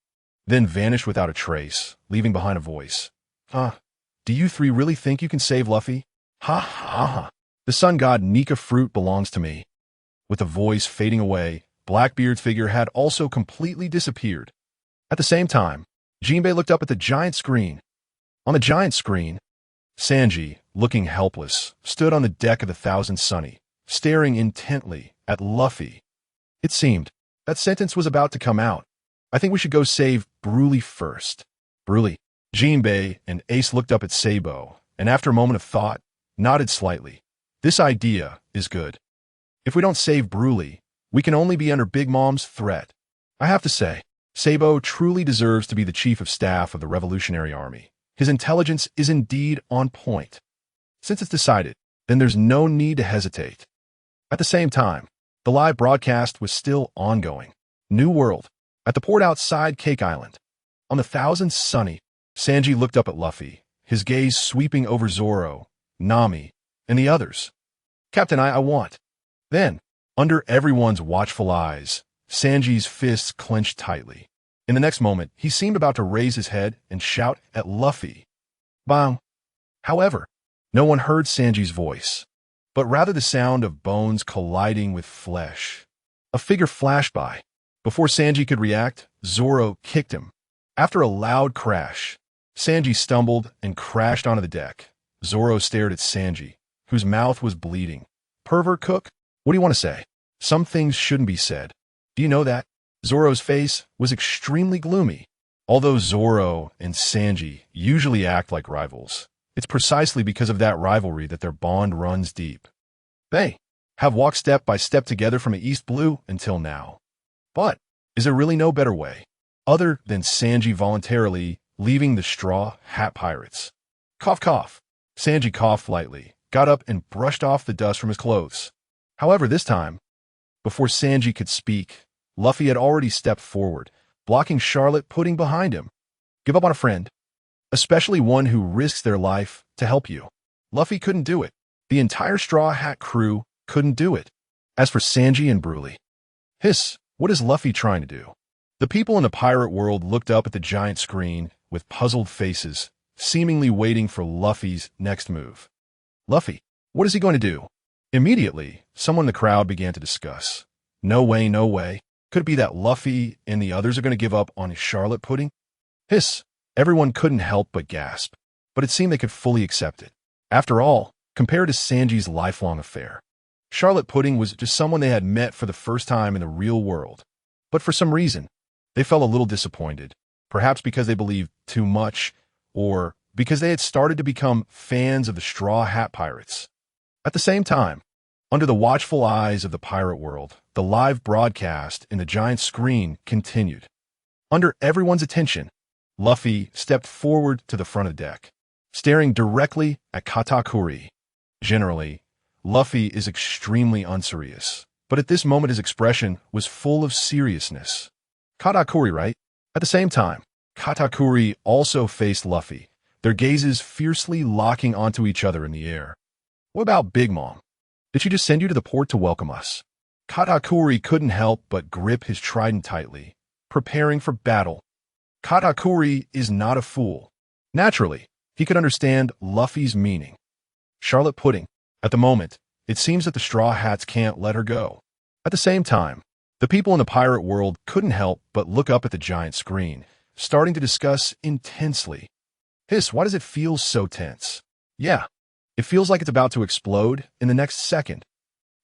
then vanished without a trace, leaving behind a voice. Do you three really think you can save Luffy? Ha ha ha. The sun god Nika fruit belongs to me. With the voice fading away, Blackbeard's figure had also completely disappeared. At the same time, Jinbei looked up at the giant screen. On the giant screen, Sanji, looking helpless, stood on the deck of the Thousand Sunny, staring intently at Luffy. It seemed that sentence was about to come out. I think we should go save Brulee first. Brulee. Jinbei and Ace looked up at Sabo, and after a moment of thought, nodded slightly. This idea is good. If we don't save Brulee, we can only be under Big Mom's threat. I have to say, Sabo truly deserves to be the chief of staff of the Revolutionary Army. His intelligence is indeed on point. Since it's decided, then there's no need to hesitate. At the same time, the live broadcast was still ongoing. New World. At the port outside Cake Island. On the Thousand Sunny, Sanji looked up at Luffy, his gaze sweeping over Zoro, Nami, and the others. Captain, I want. Then, under everyone's watchful eyes, Sanji's fists clenched tightly. In the next moment, he seemed about to raise his head and shout at Luffy. Bang! However, no one heard Sanji's voice, but rather the sound of bones colliding with flesh. A figure flashed by. Before Sanji could react, Zoro kicked him. After a loud crash, Sanji stumbled and crashed onto the deck. Zoro stared at Sanji, whose mouth was bleeding. Pervert cook? What do you want to say? Some things shouldn't be said. Do you know that? Zoro's face was extremely gloomy. Although Zoro and Sanji usually act like rivals, it's precisely because of that rivalry that their bond runs deep. They have walked step by step together from East Blue until now. But is there really no better way, other than Sanji voluntarily leaving the Straw Hat Pirates? Cough, cough. Sanji coughed lightly, got up and brushed off the dust from his clothes. However, this time, before Sanji could speak, Luffy had already stepped forward, blocking Charlotte Pudding behind him. Give up on a friend, especially one who risks their life to help you. Luffy couldn't do it. The entire Straw Hat crew couldn't do it. As for Sanji and Brulee, hiss, what is Luffy trying to do? The people in the pirate world looked up at the giant screen with puzzled faces, seemingly waiting for Luffy's next move. Luffy, what is he going to do? Immediately, someone in the crowd began to discuss. No way, no way. Could it be that Luffy and the others are going to give up on Charlotte Pudding? Hiss, everyone couldn't help but gasp, but it seemed they could fully accept it. After all, compared to Sanji's lifelong affair, Charlotte Pudding was just someone they had met for the first time in the real world. But for some reason, they felt a little disappointed, perhaps because they believed too much, or because they had started to become fans of the Straw Hat Pirates. At the same time, under the watchful eyes of the pirate world, the live broadcast in the giant screen continued. Under everyone's attention, Luffy stepped forward to the front of the deck, staring directly at Katakuri. Generally, Luffy is extremely unserious, but at this moment his expression was full of seriousness. Katakuri, right? At the same time, Katakuri also faced Luffy, their gazes fiercely locking onto each other in the air. What about Big Mom? Did she just send you to the port to welcome us? Katakuri couldn't help but grip his trident tightly, preparing for battle. Katakuri is not a fool. Naturally, he could understand Luffy's meaning. Charlotte Pudding. At the moment, it seems that the Straw Hats can't let her go. At the same time, the people in the pirate world couldn't help but look up at the giant screen, starting to discuss intensely. Hiss, why does it feel so tense? Yeah, it feels like it's about to explode in the next second.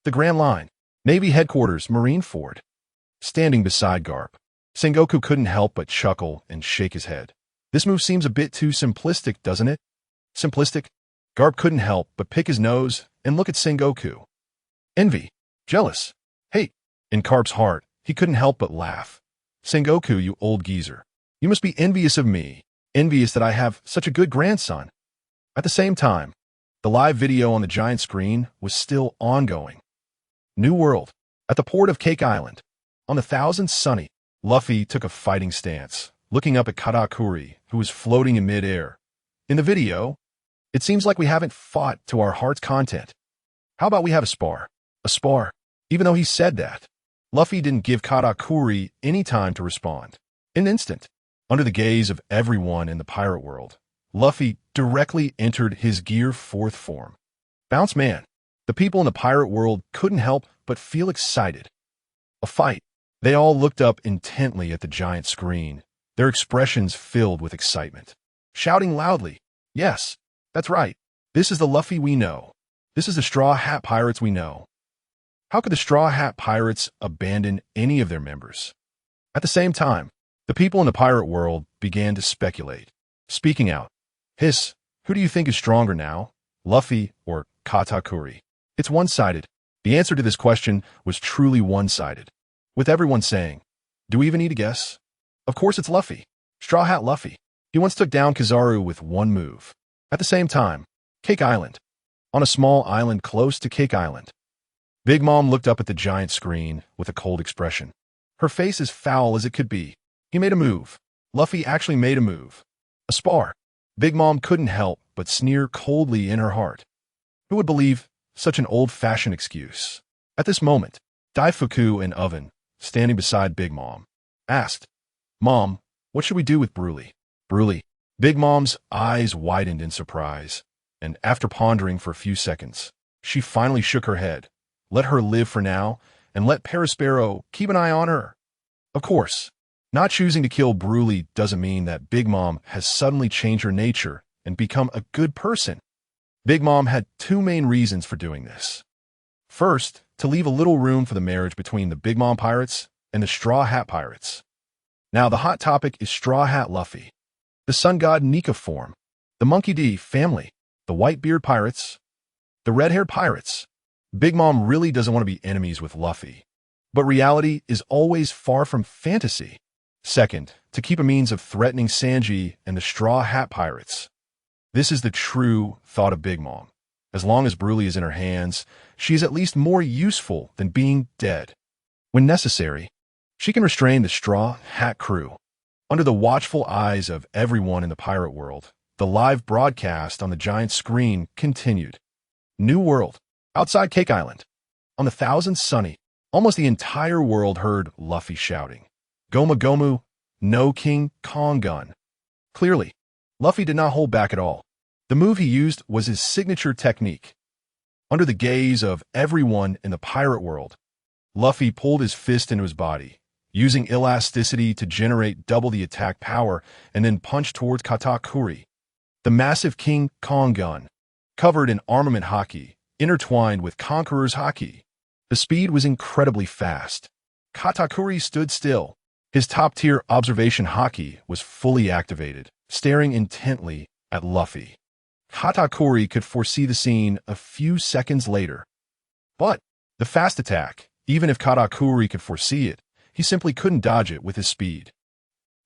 The Grand Line, Navy Headquarters, Marineford. Standing beside Garp, Sengoku couldn't help but chuckle and shake his head. This move seems a bit too simplistic, doesn't it? Simplistic? Garp couldn't help but pick his nose and look at Sengoku. Envy. Jealous. Hate. In Garp's heart, he couldn't help but laugh. Sengoku, you old geezer. You must be envious of me, envious that I have such a good grandson. At the same time, the live video on the giant screen was still ongoing. New World. At the port of Cake Island. On the Thousand Sunny, Luffy took a fighting stance, looking up at Katakuri, who was floating in mid-air. In the video, it seems like we haven't fought to our heart's content. How about we have a spar? A spar. Even though he said that, Luffy didn't give Katakuri any time to respond. In an instant, under the gaze of everyone in the pirate world, Luffy directly entered his Gear 4th form. Bounce Man. The people in the pirate world couldn't help but feel excited. A fight. They all looked up intently at the giant screen, their expressions filled with excitement. Shouting loudly, yes, that's right. This is the Luffy we know. This is the Straw Hat Pirates we know. How could the Straw Hat Pirates abandon any of their members? At the same time, the people in the pirate world began to speculate, speaking out. Hiss, who do you think is stronger now, Luffy or Katakuri? It's one-sided. The answer to this question was truly one-sided, with everyone saying, do we even need to guess? Of course it's Luffy. Straw Hat Luffy. He once took down Kizaru with one move. At the same time, Cake Island. On a small island close to Cake Island, Big Mom looked up at the giant screen with a cold expression. Her face as foul as it could be. He made a move. Luffy actually made a move. A spar. Big Mom couldn't help but sneer coldly in her heart. Who would believe such an old-fashioned excuse? At this moment, Daifuku and Oven, standing beside Big Mom, asked, Mom, what should we do with Broly? Broly. Big Mom's eyes widened in surprise, and after pondering for a few seconds, she finally shook her head. Let her live for now, and let Perospero keep an eye on her. Of course, not choosing to kill Broly doesn't mean that Big Mom has suddenly changed her nature and become a good person. Big Mom had two main reasons for doing this. First, to leave a little room for the marriage between the Big Mom Pirates and the Straw Hat Pirates. Now, the hot topic is Straw Hat Luffy, the Sun God Nika form, the Monkey D family, the Whitebeard Pirates, the Red-Haired Pirates. Big Mom really doesn't want to be enemies with Luffy, but reality is always far from fantasy. Second, to keep a means of threatening Sanji and the Straw Hat Pirates. This is the true thought of Big Mom. As long as Broly is in her hands, she is at least more useful than being dead. When necessary, she can restrain the Straw Hat crew. Under the watchful eyes of everyone in the pirate world, the live broadcast on the giant screen continued. New World. Outside Cake Island. On the Thousand Sunny, almost the entire world heard Luffy shouting, Goma Gomu, no King Kong gun. Clearly, Luffy did not hold back at all. The move he used was his signature technique. Under the gaze of everyone in the pirate world, Luffy pulled his fist into his body, using elasticity to generate double the attack power and then punched towards Katakuri. The massive King Kong gun, covered in armament haki, intertwined with Conqueror's haki. The speed was incredibly fast. Katakuri stood still. His top-tier observation haki was fully activated, staring intently at Luffy. Katakuri could foresee the scene a few seconds later. But the fast attack, even if Katakuri could foresee it, he simply couldn't dodge it with his speed.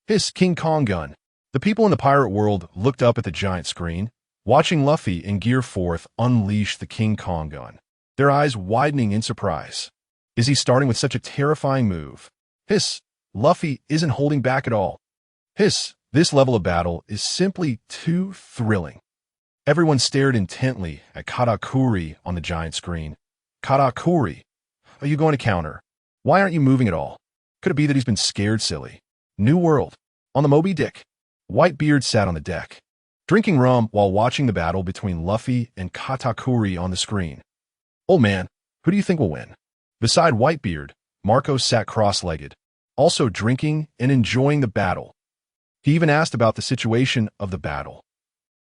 His King Kong gun. The people in the pirate world looked up at the giant screen, watching Luffy in Gear 4th unleash the King Kong gun, their eyes widening in surprise. Is he starting with such a terrifying move? Hiss, Luffy isn't holding back at all. Hiss, this level of battle is simply too thrilling. Everyone stared intently at Katakuri on the giant screen. Katakuri, are you going to counter? Why aren't you moving at all? Could it be that he's been scared silly? New World. On the Moby Dick, Whitebeard sat on the deck, drinking rum while watching the battle between Luffy and Katakuri on the screen. Old man, who do you think will win? Beside Whitebeard, Marco sat cross-legged, also drinking and enjoying the battle. He even asked about the situation of the battle.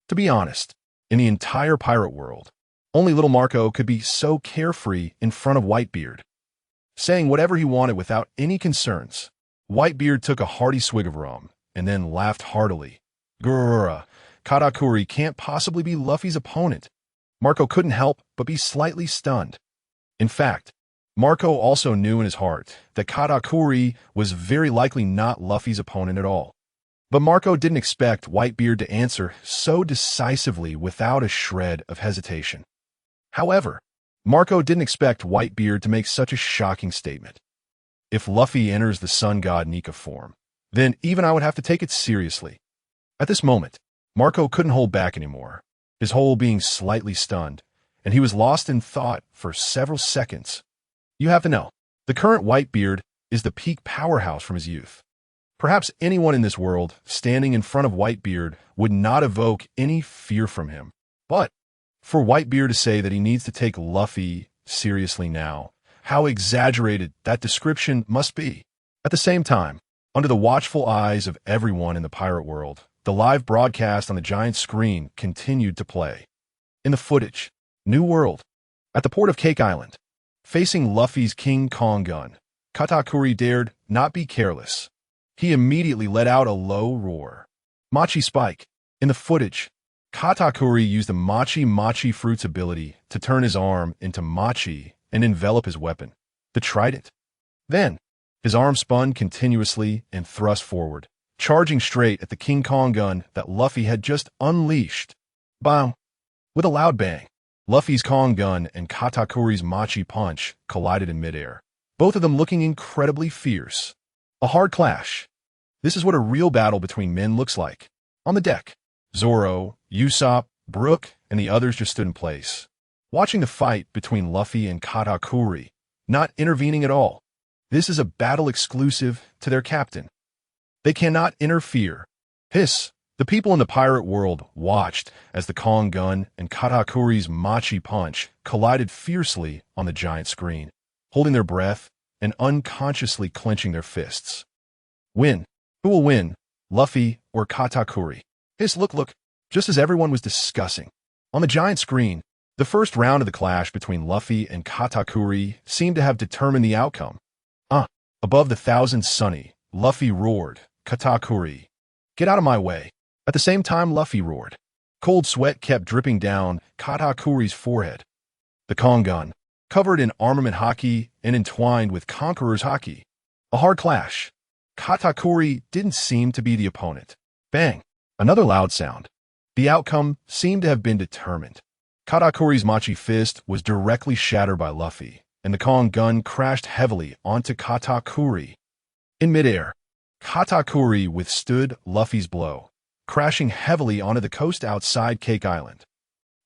To be honest, in the entire pirate world, only little Marco could be so carefree in front of Whitebeard, saying whatever he wanted without any concerns. Whitebeard took a hearty swig of rum and then laughed heartily. Grrrr, Katakuri can't possibly be Luffy's opponent. Marco couldn't help but be slightly stunned. In fact, Marco also knew in his heart that Katakuri was very likely not Luffy's opponent at all. But Marco didn't expect Whitebeard to answer so decisively without a shred of hesitation. However, Marco didn't expect Whitebeard to make such a shocking statement. If Luffy enters the sun god Nika form, then even I would have to take it seriously. At this moment, Marco couldn't hold back anymore, his whole being slightly stunned, and he was lost in thought for several seconds. You have to know, the current Whitebeard is the peak powerhouse from his youth. Perhaps anyone in this world standing in front of Whitebeard would not evoke any fear from him. But for Whitebeard to say that he needs to take Luffy seriously now, how exaggerated that description must be. At the same time, under the watchful eyes of everyone in the pirate world, the live broadcast on the giant screen continued to play. In the footage, New World, at the port of Cake Island, facing Luffy's King Kong gun, Katakuri dared not be careless. He immediately let out a low roar. Machi Spike. In the footage, Katakuri used the Machi fruit's ability to turn his arm into Machi and envelop his weapon, the trident. Then, his arm spun continuously and thrust forward, charging straight at the King Kong gun that Luffy had just unleashed. Bam! With a loud bang, Luffy's Kong gun and Katakuri's Machi punch collided in midair, both of them looking incredibly fierce. A hard clash. This is what a real battle between men looks like. On the deck, Zoro, Usopp, Brook, and the others just stood in place, watching the fight between Luffy and Katakuri, not intervening at all. This is a battle exclusive to their captain. They cannot interfere. Hiss! The people in the pirate world watched as the Kong gun and Katakuri's Machi punch collided fiercely on the giant screen, holding their breath and unconsciously clenching their fists. Win. Who will win, Luffy or Katakuri? Hiss! Look, just as everyone was discussing. On the giant screen, the first round of the clash between Luffy and Katakuri seemed to have determined the outcome. Above the Thousand Sunny, Luffy roared, Katakuri, get out of my way. At the same time Luffy roared. Cold sweat kept dripping down Katakuri's forehead. The Kong gun, covered in armament haki and entwined with Conqueror's haki. A hard clash. Katakuri didn't seem to be the opponent. Bang! Another loud sound. The outcome seemed to have been determined. Katakuri's Machi fist was directly shattered by Luffy, and the Kong gun crashed heavily onto Katakuri. In midair, Katakuri withstood Luffy's blow, crashing heavily onto the coast outside Cake Island.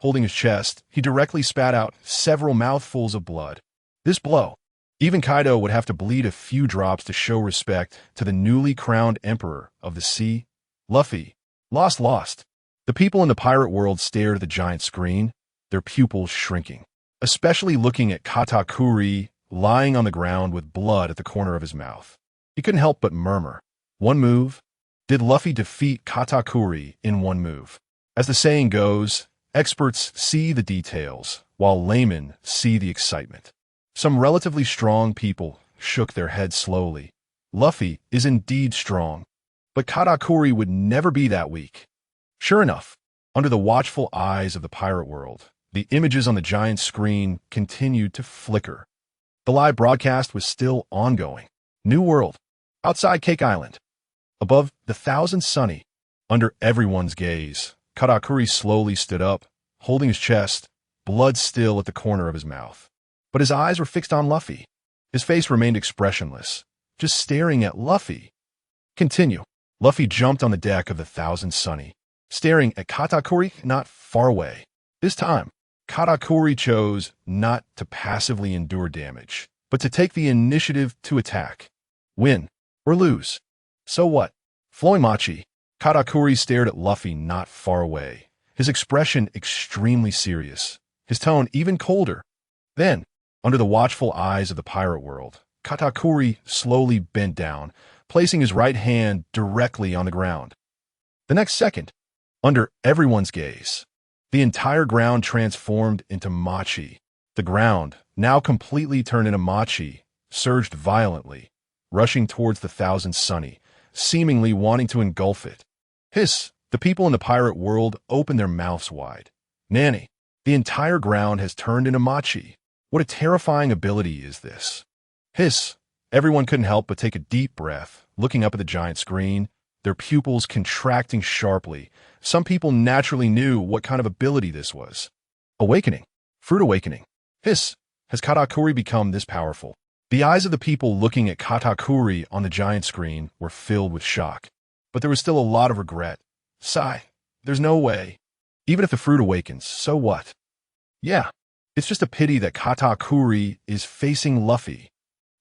Holding his chest, he directly spat out several mouthfuls of blood. This blow, even Kaido would have to bleed a few drops to show respect to the newly crowned emperor of the sea. Luffy. Lost. The people in the pirate world stared at the giant screen, their pupils shrinking, especially looking at Katakuri lying on the ground with blood at the corner of his mouth. He couldn't help but murmur. One move? Did Luffy defeat Katakuri in one move? As the saying goes, experts see the details, while laymen see the excitement. Some relatively strong people shook their heads slowly. Luffy is indeed strong, but Katakuri would never be that weak. Sure enough, under the watchful eyes of the pirate world, the images on the giant screen continued to flicker. The live broadcast was still ongoing. New World, outside Cake Island. Above the Thousand Sunny, under everyone's gaze, Katakuri slowly stood up, holding his chest, blood still at the corner of his mouth. But his eyes were fixed on Luffy. His face remained expressionless, just staring at Luffy. Continue. Luffy jumped on the deck of the Thousand Sunny, staring at Katakuri not far away. This time, Katakuri chose not to passively endure damage, but to take the initiative to attack. Win or lose. So what? Flowing Machi. Katakuri stared at Luffy not far away, his expression extremely serious, his tone even colder. Then, under the watchful eyes of the pirate world, Katakuri slowly bent down, placing his right hand directly on the ground. The next second, under everyone's gaze, the entire ground transformed into Machi. The ground, now completely turned into Machi, surged violently, rushing towards the Thousand Sunny, seemingly wanting to engulf it. Hiss! The people in the pirate world opened their mouths wide. Nanny, the entire ground has turned into Machi. What a terrifying ability is this? Hiss! Everyone couldn't help but take a deep breath, looking up at the giant screen, their pupils contracting sharply. Some people naturally knew what kind of ability this was. Awakening. Fruit awakening. Hiss! Has Katakuri become this powerful? The eyes of the people looking at Katakuri on the giant screen were filled with shock. But there was still a lot of regret. Sigh. There's no way. Even if the fruit awakens, so what? Yeah, it's just a pity that Katakuri is facing Luffy,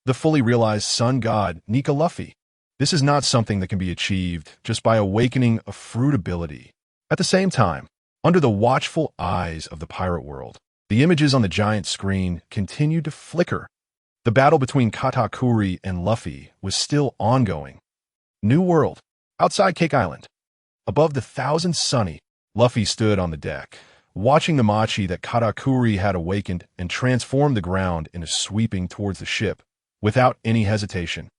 the fully realized sun god Nika Luffy. This is not something that can be achieved just by awakening a fruit ability. At the same time, under the watchful eyes of the pirate world, the images on the giant screen continued to flicker. The battle between Katakuri and Luffy was still ongoing. New world. Outside Cake Island. Above the Thousand Sunny, Luffy stood on the deck, watching the Machi that Katakuri had awakened and transformed the ground into sweeping towards the ship, without any hesitation.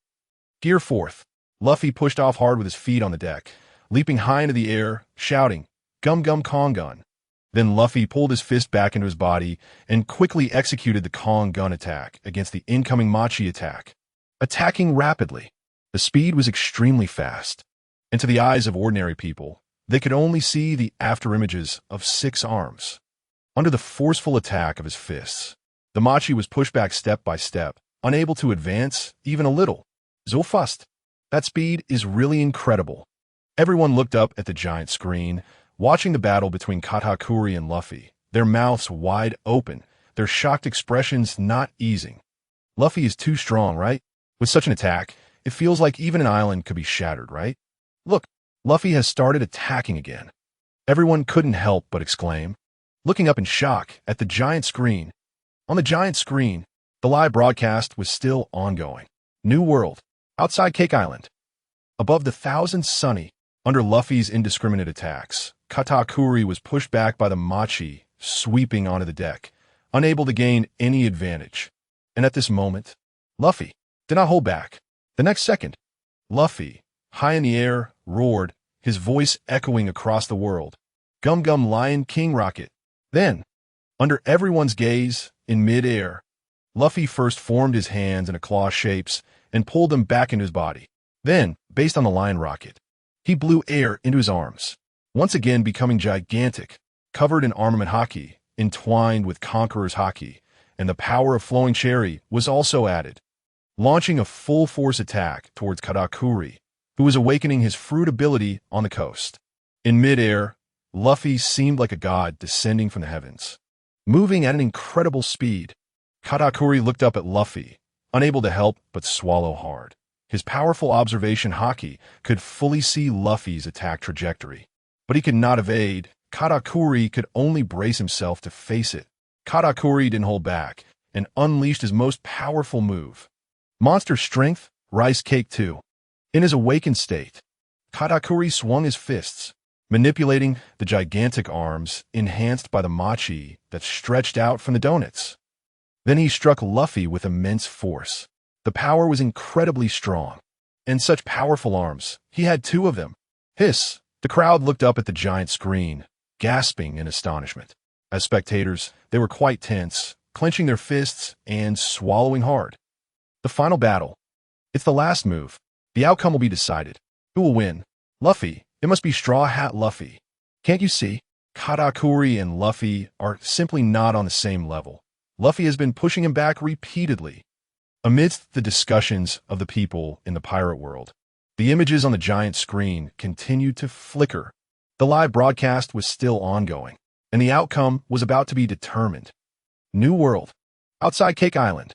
Gear forth. Luffy pushed off hard with his feet on the deck, leaping high into the air, shouting, "Gum Gum Kong Gun." Then Luffy pulled his fist back into his body and quickly executed the Kong Gun attack against the incoming Machi attack. Attacking rapidly. The speed was extremely fast, and to the eyes of ordinary people, they could only see the afterimages of 6 arms. Under the forceful attack of his fists, the Machi was pushed back step by step, unable to advance even a little. So fast. That speed is really incredible. Everyone looked up at the giant screen, watching the battle between Katakuri and Luffy, their mouths wide open, their shocked expressions not easing. Luffy is too strong, right? With such an attack, it feels like even an island could be shattered, right? Look, Luffy has started attacking again. Everyone couldn't help but exclaim, looking up in shock at the giant screen. On the giant screen, the live broadcast was still ongoing. New world. Outside Cake Island. Above the Thousand Sunny, under Luffy's indiscriminate attacks, Katakuri was pushed back by the Machi, sweeping onto the deck, unable to gain any advantage. And at this moment, Luffy did not hold back. The next second, Luffy, high in the air, roared, his voice echoing across the world. Gum Gum Lion King Rocket. Then, under everyone's gaze, in mid-air, Luffy first formed his hands into claw shapes and pulled them back into his body. Then, based on the lion rocket, he blew air into his arms, once again becoming gigantic, covered in armament haki, entwined with Conqueror's haki, and the power of Flowing Cherry was also added, launching a full-force attack towards Katakuri, who was awakening his fruit ability on the coast. In mid-air, Luffy seemed like a god descending from the heavens, moving at an incredible speed. Katakuri looked up at Luffy, unable to help but swallow hard. His powerful observation haki could fully see Luffy's attack trajectory, but he could not evade. Katakuri could only brace himself to face it. Katakuri didn't hold back and unleashed his most powerful move. Monster Strength, Rice Cake 2. In his awakened state, Katakuri swung his fists, manipulating the gigantic arms enhanced by the Machi that stretched out from the donuts. Then he struck Luffy with immense force. The power was incredibly strong, and such powerful arms, he had 2 of them. Hiss! The crowd looked up at the giant screen, gasping in astonishment. As spectators, they were quite tense, clenching their fists and swallowing hard. The final battle. It's the last move. The outcome will be decided. Who will win? Luffy. It must be Straw Hat Luffy. Can't you see? Katakuri and Luffy are simply not on the same level. Luffy has been pushing him back repeatedly. Amidst the discussions of the people in the pirate world, the images on the giant screen continued to flicker. The live broadcast was still ongoing, and the outcome was about to be determined. New world. Outside Cake Island.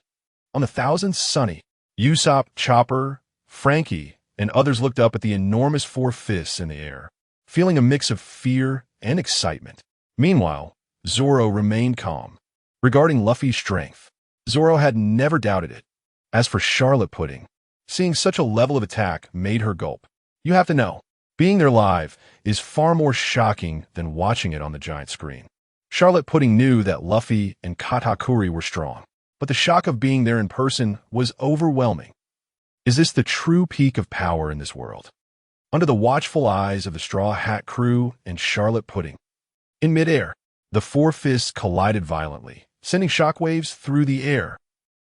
On the Thousand Sunny, Usopp, Chopper, Frankie, and others looked up at the enormous four fists in the air, feeling a mix of fear and excitement. Meanwhile, Zoro remained calm. Regarding Luffy's strength, Zoro had never doubted it. As for Charlotte Pudding, seeing such a level of attack made her gulp. You have to know, being there live is far more shocking than watching it on the giant screen. Charlotte Pudding knew that Luffy and Katakuri were strong, but the shock of being there in person was overwhelming. Is this the true peak of power in this world? Under the watchful eyes of the Straw Hat crew and Charlotte Pudding. In midair, the four fists collided violently, sending shockwaves through the air.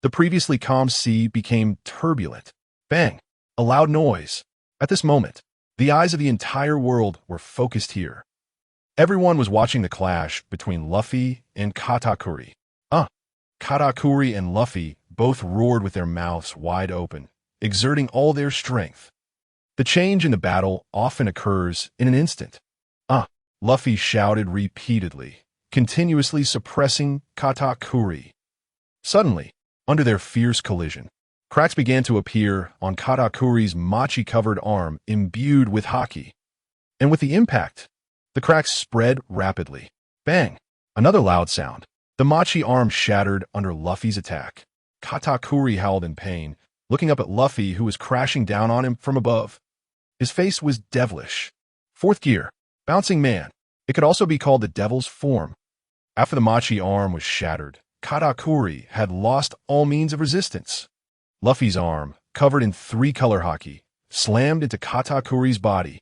The previously calm sea became turbulent. Bang! A loud noise. At this moment, the eyes of the entire world were focused here. Everyone was watching the clash between Luffy and Katakuri. Katakuri and Luffy both roared with their mouths wide open, exerting all their strength. The change in the battle often occurs in an instant. Luffy shouted repeatedly, continuously suppressing Katakuri. Suddenly, under their fierce collision, cracks began to appear on Katakuri's mochi-covered arm imbued with haki. And with the impact, the cracks spread rapidly. Bang! Another loud sound. The mochi arm shattered under Luffy's attack. Katakuri howled in pain, looking up at Luffy, who was crashing down on him from above. His face was devilish. Fourth gear. Bouncing Man. It could also be called the Devil's Form. After the mochi arm was shattered, Katakuri had lost all means of resistance. Luffy's arm, covered in three-color haki, slammed into Katakuri's body.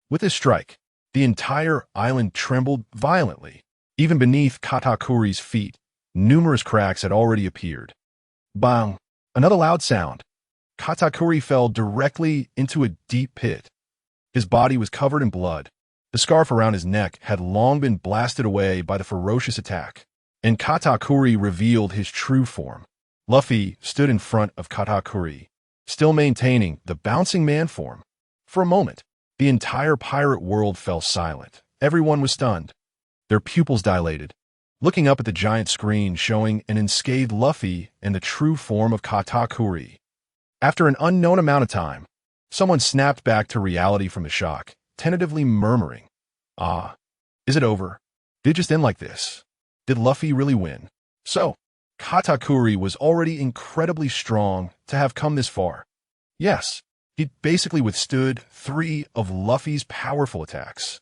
With this strike, the entire island trembled violently. Even beneath Katakuri's feet, numerous cracks had already appeared. Bang! Another loud sound. Katakuri fell directly into a deep pit. His body was covered in blood. The scarf around his neck had long been blasted away by the ferocious attack, and Katakuri revealed his true form. Luffy stood in front of Katakuri, still maintaining the Bouncing Man form. For a moment, the entire pirate world fell silent. Everyone was stunned. Their pupils dilated, looking up at the giant screen showing an unscathed Luffy and the true form of Katakuri. After an unknown amount of time, someone snapped back to reality from the shock, tentatively murmuring, is it over? Did it just end like this? Did Luffy really win? So, Katakuri was already incredibly strong to have come this far. Yes, he'd basically withstood 3 of Luffy's powerful attacks.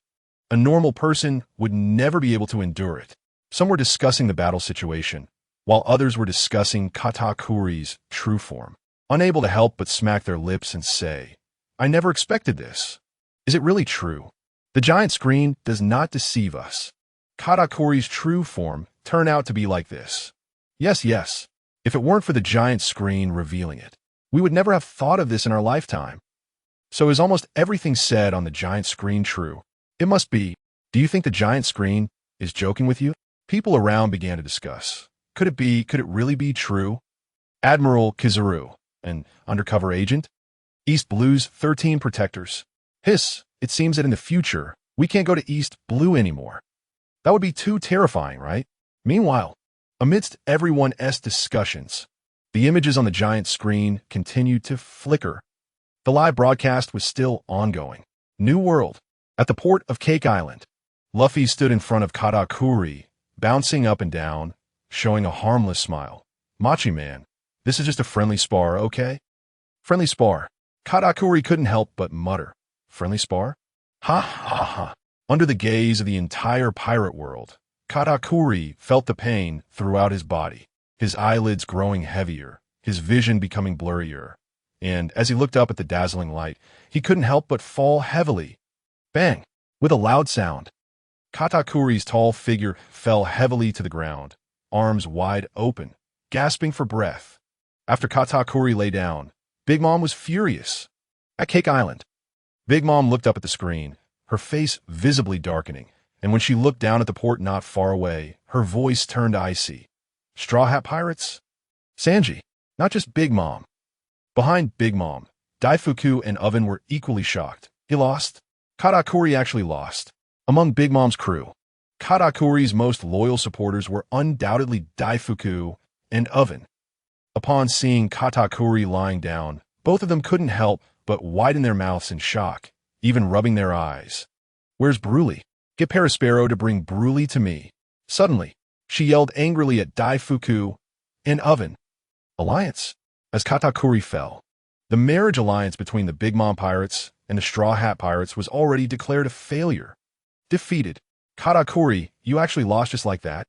A normal person would never be able to endure it. Some were discussing the battle situation, while others were discussing Katakuri's true form, unable to help but smack their lips and say, I never expected this. Is it really true? The giant screen does not deceive us. Katakuri's true form turned out to be like this. Yes. If it weren't for the giant screen revealing it, we would never have thought of this in our lifetime. So is almost everything said on the giant screen true? It must be. Do you think the giant screen is joking with you? People around began to discuss. Could it really be true? Admiral Kizaru, an undercover agent? East Blue's 13 protectors. Hiss, it seems that in the future, we can't go to East Blue anymore. That would be too terrifying, right? Meanwhile, amidst everyone's discussions, the images on the giant screen continued to flicker. The live broadcast was still ongoing. New World. At the port of Cake Island, Luffy stood in front of Katakuri, bouncing up and down, showing a harmless smile. Machi Man, this is just a friendly spar, okay? Friendly spar. Katakuri couldn't help but mutter. Friendly spar? Ha. Under the gaze of the entire pirate world, Katakuri felt the pain throughout his body, his eyelids growing heavier, his vision becoming blurrier, and as he looked up at the dazzling light, he couldn't help but fall heavily. Bang! With a loud sound, Katakuri's tall figure fell heavily to the ground, arms wide open, gasping for breath. After Katakuri lay down, Big Mom was furious. At Cake Island, Big Mom looked up at the screen, her face visibly darkening, and when she looked down at the port not far away, her voice turned icy. Straw Hat Pirates? Sanji, not just Big Mom. Behind Big Mom, Daifuku and Oven were equally shocked. He lost? Katakuri actually lost. Among Big Mom's crew, Katakuri's most loyal supporters were undoubtedly Daifuku and Oven. Upon seeing Katakuri lying down, both of them couldn't help but widen their mouths in shock, even rubbing their eyes. "Where's Broly? Get Perospero to bring Broly to me." Suddenly, she yelled angrily at Daifuku and Oven. Alliance. As Katakuri fell, the marriage alliance between the Big Mom Pirates and the Straw Hat Pirates was already declared a failure. Defeated. Katakuri, you actually lost just like that?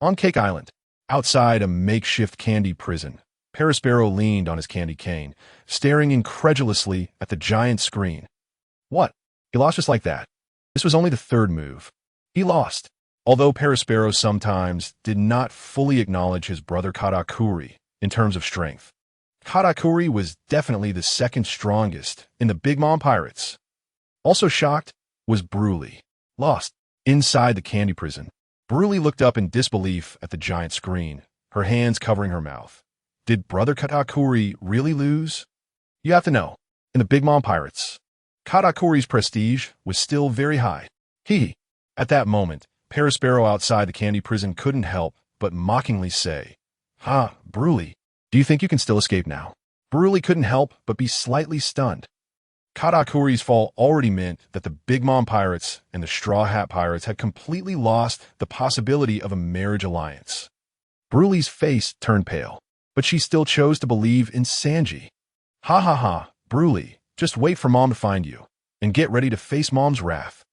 On Cake Island, outside a makeshift candy prison, Perospero leaned on his candy cane, staring incredulously at the giant screen. What? He lost just like that? This was only the third move. He lost. Although Perospero sometimes did not fully acknowledge his brother Katakuri in terms of strength, Katakuri was definitely the second strongest in the Big Mom Pirates. Also shocked was Broly. Lost. Inside the candy prison, Broly looked up in disbelief at the giant screen, her hands covering her mouth. Did brother Katakuri really lose? You have to know, in the Big Mom Pirates, Katakuri's prestige was still very high. At that moment, Perospero outside the candy prison couldn't help but mockingly say, "Ha, Broly, do you think you can still escape now?" Broly couldn't help but be slightly stunned. Katakuri's fall already meant that the Big Mom Pirates and the Straw Hat Pirates had completely lost the possibility of a marriage alliance. Broly's face turned pale, but she still chose to believe in Sanji. "Ha ha ha, Broly, just wait for Mom to find you, and get ready to face Mom's wrath."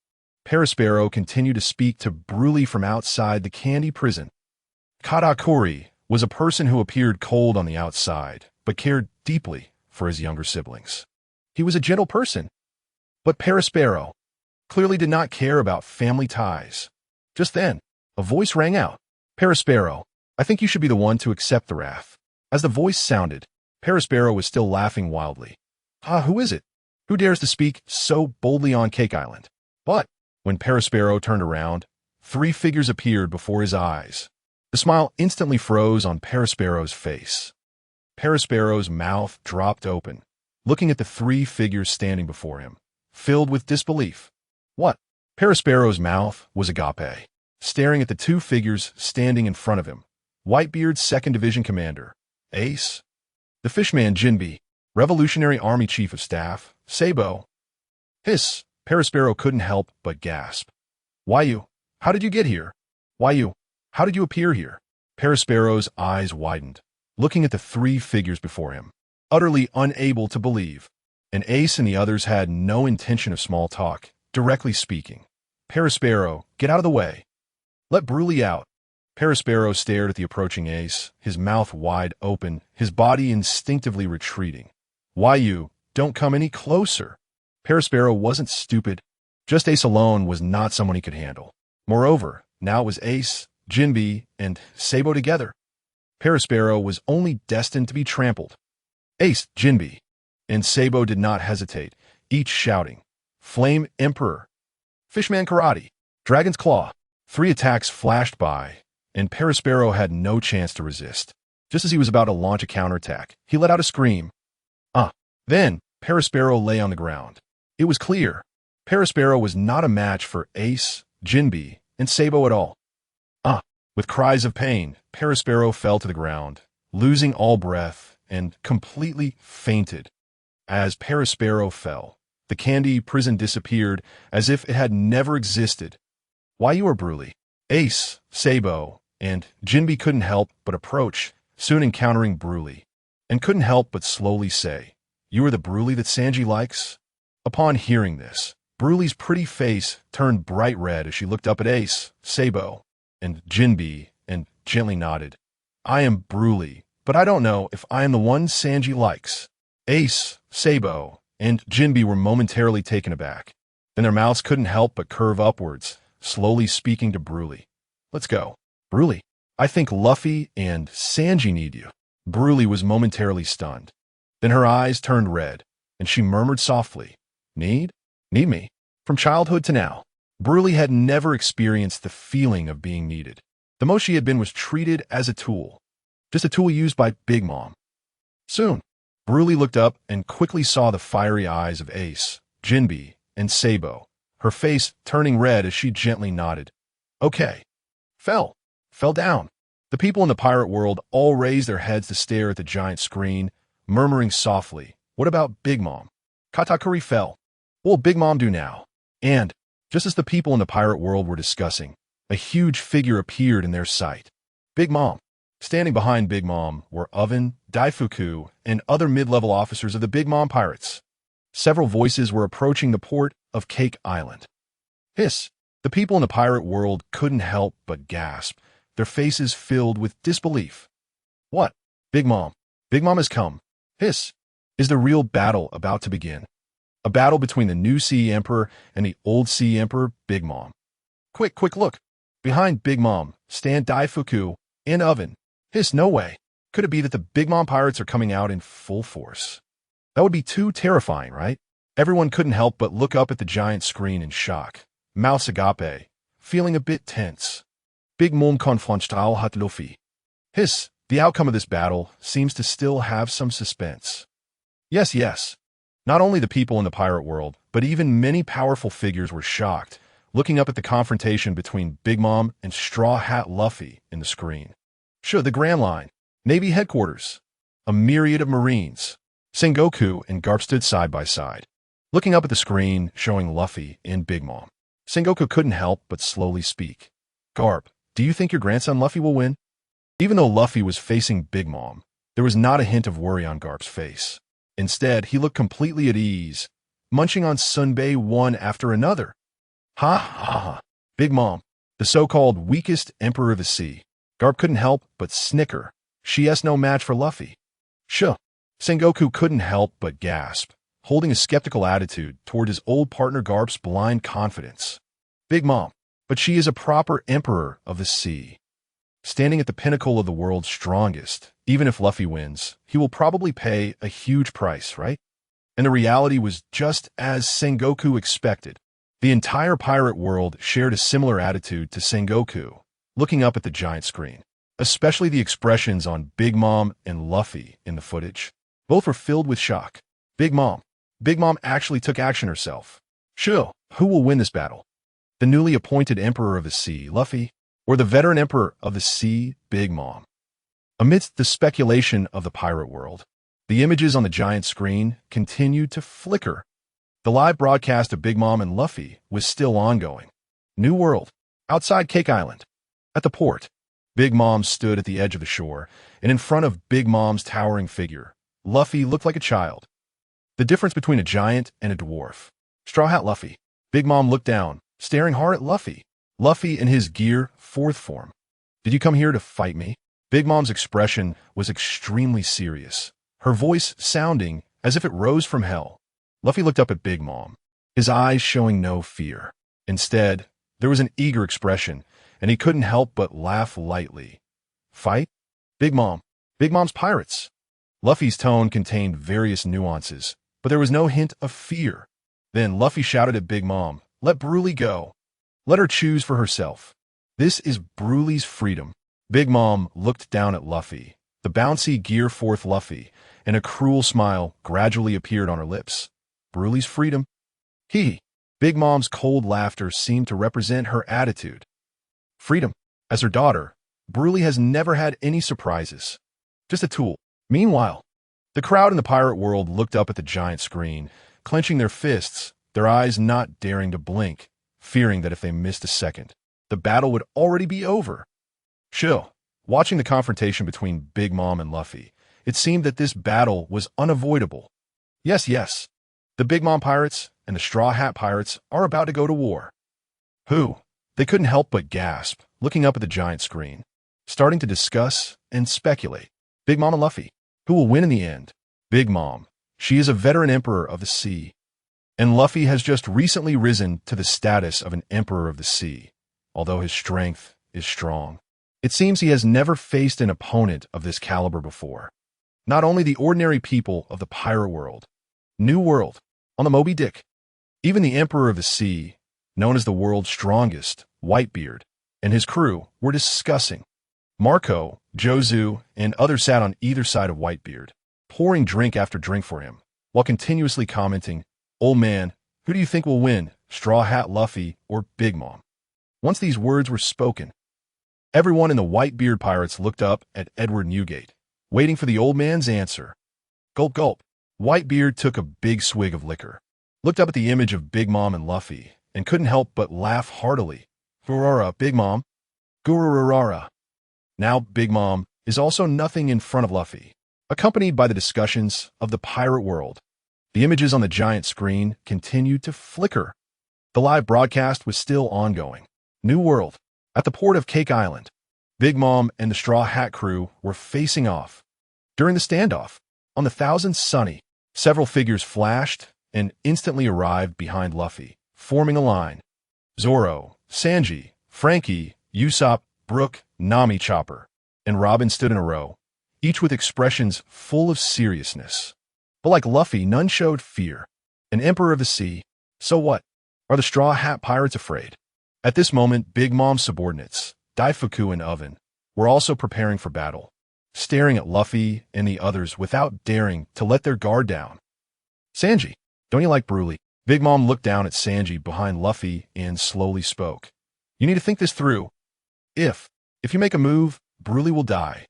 Perospero continued to speak to Broly from outside the candy prison. Katakuri was a person who appeared cold on the outside, but cared deeply for his younger siblings. He was a gentle person, but Perospero clearly did not care about family ties. Just then, a voice rang out. "Perospero, I think you should be the one to accept the wrath." As the voice sounded, Perospero was still laughing wildly. Who is it? Who dares to speak so boldly on Cake Island? But when Perospero turned around, 3 figures appeared before his eyes. The smile instantly froze on Perospero's face. Perospero's mouth dropped open, looking at the 3 figures standing before him, filled with disbelief. What? Perospero's mouth was agape, staring at the 2 figures standing in front of him. Whitebeard's 2nd Division Commander, Ace. The Fishman Jinbe, Revolutionary Army Chief of Staff, Sabo. Hiss, Perospero couldn't help but gasp. "Why you? How did you get here? Why you? How did you appear here?" Perospero's eyes widened, looking at the 3 figures before him, utterly unable to believe. And Ace and the others had no intention of small talk, directly speaking. "Perospero, get out of the way. Let Broly out." Perospero stared at the approaching Ace, his mouth wide open, his body instinctively retreating. "Why you? Don't come any closer." Perospero wasn't stupid. Just Ace alone was not someone he could handle. Moreover, now it was Ace, Jinbe, and Sabo together. Perospero was only destined to be trampled. Ace, Jinbe, and Sabo did not hesitate, each shouting, "Flame Emperor! Fishman Karate! Dragon's Claw!" 3 attacks flashed by, and Perospero had no chance to resist. Just as he was about to launch a counterattack, he let out a scream. Then, Perospero lay on the ground. It was clear. Perospero was not a match for Ace, Jinbe, and Sabo at all. With cries of pain, Perospero fell to the ground, losing all breath, and completely fainted. As Perospero fell, the candy prison disappeared as if it had never existed. "Why you are Broly?" Ace, Sabo, and Jinbe couldn't help but approach, soon encountering Broly, and couldn't help but slowly say, "You are the Broly that Sanji likes?" Upon hearing this, Broly's pretty face turned bright red as she looked up at Ace, Sabo, and Jinbe, and gently nodded. "I am Broly, but I don't know if I am the one Sanji likes." Ace, Sabo, and Jinbe were momentarily taken aback. Then their mouths couldn't help but curve upwards, slowly speaking to Broly. "Let's go. Broly, I think Luffy and Sanji need you." Broly was momentarily stunned. Then her eyes turned red, and she murmured softly, Need me?" From childhood to now, Broly had never experienced the feeling of being needed. The most she had been was treated as a tool. Just a tool used by Big Mom. Soon, Broly looked up and quickly saw the fiery eyes of Ace, Jinbe, and Sabo, her face turning red as she gently nodded. "Okay." Fell down. The people in the pirate world all raised their heads to stare at the giant screen, murmuring softly, "What about Big Mom?" Katakuri fell. What will Big Mom do now? And, just as the people in the pirate world were discussing, a huge figure appeared in their sight. Big Mom. Standing behind Big Mom were Oven, Daifuku, and other mid-level officers of the Big Mom Pirates. Several voices were approaching the port of Cake Island. Hiss! The people in the pirate world couldn't help but gasp, their faces filled with disbelief. What? Big Mom. Big Mom has come. Hiss! Is the real battle about to begin? A battle between the new Sea Emperor and the old Sea Emperor, Big Mom. Quick look. Behind Big Mom stand Daifuku and Oven. Hiss, no way. Could it be that the Big Mom Pirates are coming out in full force? That would be too terrifying, right? Everyone couldn't help but look up at the giant screen in shock. Mouse Agape, feeling a bit tense. Big Mom confrontal hat Luffy. Hiss, the outcome of this battle seems to still have some suspense. Yes. Not only the people in the pirate world, but even many powerful figures were shocked, looking up at the confrontation between Big Mom and Straw Hat Luffy in the screen. Sure, the Grand Line, Navy headquarters, a myriad of Marines. Sengoku and Garp stood side by side, looking up at the screen showing Luffy and Big Mom. Sengoku couldn't help but slowly speak. Garp, do you think your grandson Luffy will win? Even though Luffy was facing Big Mom, there was not a hint of worry on Garp's face. Instead, he looked completely at ease, munching on sunbae one after another. Ha. Big Mom, the so-called weakest emperor of the sea. Garp couldn't help but snicker. She is no match for Luffy. Shuh. Sengoku couldn't help but gasp, holding a skeptical attitude toward his old partner Garp's blind confidence. Big Mom, but she is a proper emperor of the sea. Standing at the pinnacle of the world's strongest, even if Luffy wins, he will probably pay a huge price, right? And the reality was just as Sengoku expected. The entire pirate world shared a similar attitude to Sengoku, looking up at the giant screen, especially the expressions on Big Mom and Luffy in the footage. Both were filled with shock. Big Mom actually took action herself. Sure, who will win this battle? The newly appointed Emperor of the Sea, Luffy, or the veteran Emperor of the Sea, Big Mom? Amidst the speculation of the pirate world, the images on the giant screen continued to flicker. The live broadcast of Big Mom and Luffy was still ongoing. New World, outside Cake Island. At the port, Big Mom stood at the edge of the shore, and in front of Big Mom's towering figure, Luffy looked like a child. The difference between a giant and a dwarf. Straw Hat Luffy. Big Mom looked down, staring hard at Luffy. Luffy in his gear, fourth form. Did you come here to fight me? Big Mom's expression was extremely serious, her voice sounding as if it rose from hell. Luffy looked up at Big Mom, his eyes showing no fear. Instead, there was an eager expression, and he couldn't help but laugh lightly. Fight? Big Mom's pirates. Luffy's tone contained various nuances, but there was no hint of fear. Then Luffy shouted at Big Mom, "Let Broly go. Let her choose for herself. This is Broly's freedom." Big Mom looked down at Luffy, the bouncy Gear 4th Luffy, and a cruel smile gradually appeared on her lips. Broly's freedom? Big Mom's cold laughter seemed to represent her attitude. Freedom. As her daughter, Broly has never had any surprises. Just a tool. Meanwhile, the crowd in the pirate world looked up at the giant screen, clenching their fists, their eyes not daring to blink, fearing that if they missed a second, the battle would already be over. Chill. Watching the confrontation between Big Mom and Luffy, it seemed that this battle was unavoidable. Yes. The Big Mom Pirates and the Straw Hat Pirates are about to go to war. Who? They couldn't help but gasp, looking up at the giant screen, starting to discuss and speculate. Big Mom and Luffy. Who will win in the end? Big Mom. She is a veteran emperor of the sea. And Luffy has just recently risen to the status of an emperor of the sea, although his strength is strong. It seems he has never faced an opponent of this caliber before. Not only the ordinary people of the pirate world, New World, on the Moby Dick, even the Emperor of the Sea, known as the world's strongest, Whitebeard, and his crew were discussing. Marco, Jozu, and others sat on either side of Whitebeard, pouring drink after drink for him, while continuously commenting, "Old man, who do you think will win, Straw Hat Luffy or Big Mom?" Once these words were spoken, everyone in the Whitebeard Pirates looked up at Edward Newgate, waiting for the old man's answer. Gulp gulp. Whitebeard took a big swig of liquor, looked up at the image of Big Mom and Luffy, and couldn't help but laugh heartily. Gurura, Big Mom. Gururara. Now Big Mom is also nothing in front of Luffy, accompanied by the discussions of the pirate world. The images on the giant screen continued to flicker. The live broadcast was still ongoing. New World. At the port of Cake Island, Big Mom and the Straw Hat crew were facing off. During the standoff, on the Thousand Sunny, several figures flashed and instantly arrived behind Luffy, forming a line. Zoro, Sanji, Frankie, Usopp, Brook, Nami-Chopper, and Robin stood in a row, each with expressions full of seriousness. But like Luffy, none showed fear. An Emperor of the Sea. So what? Are the Straw Hat Pirates afraid? At this moment, Big Mom's subordinates, Daifuku and Oven, were also preparing for battle, staring at Luffy and the others without daring to let their guard down. Sanji, don't you like Broly? Big Mom looked down at Sanji behind Luffy and slowly spoke. You need to think this through. If you make a move, Broly will die.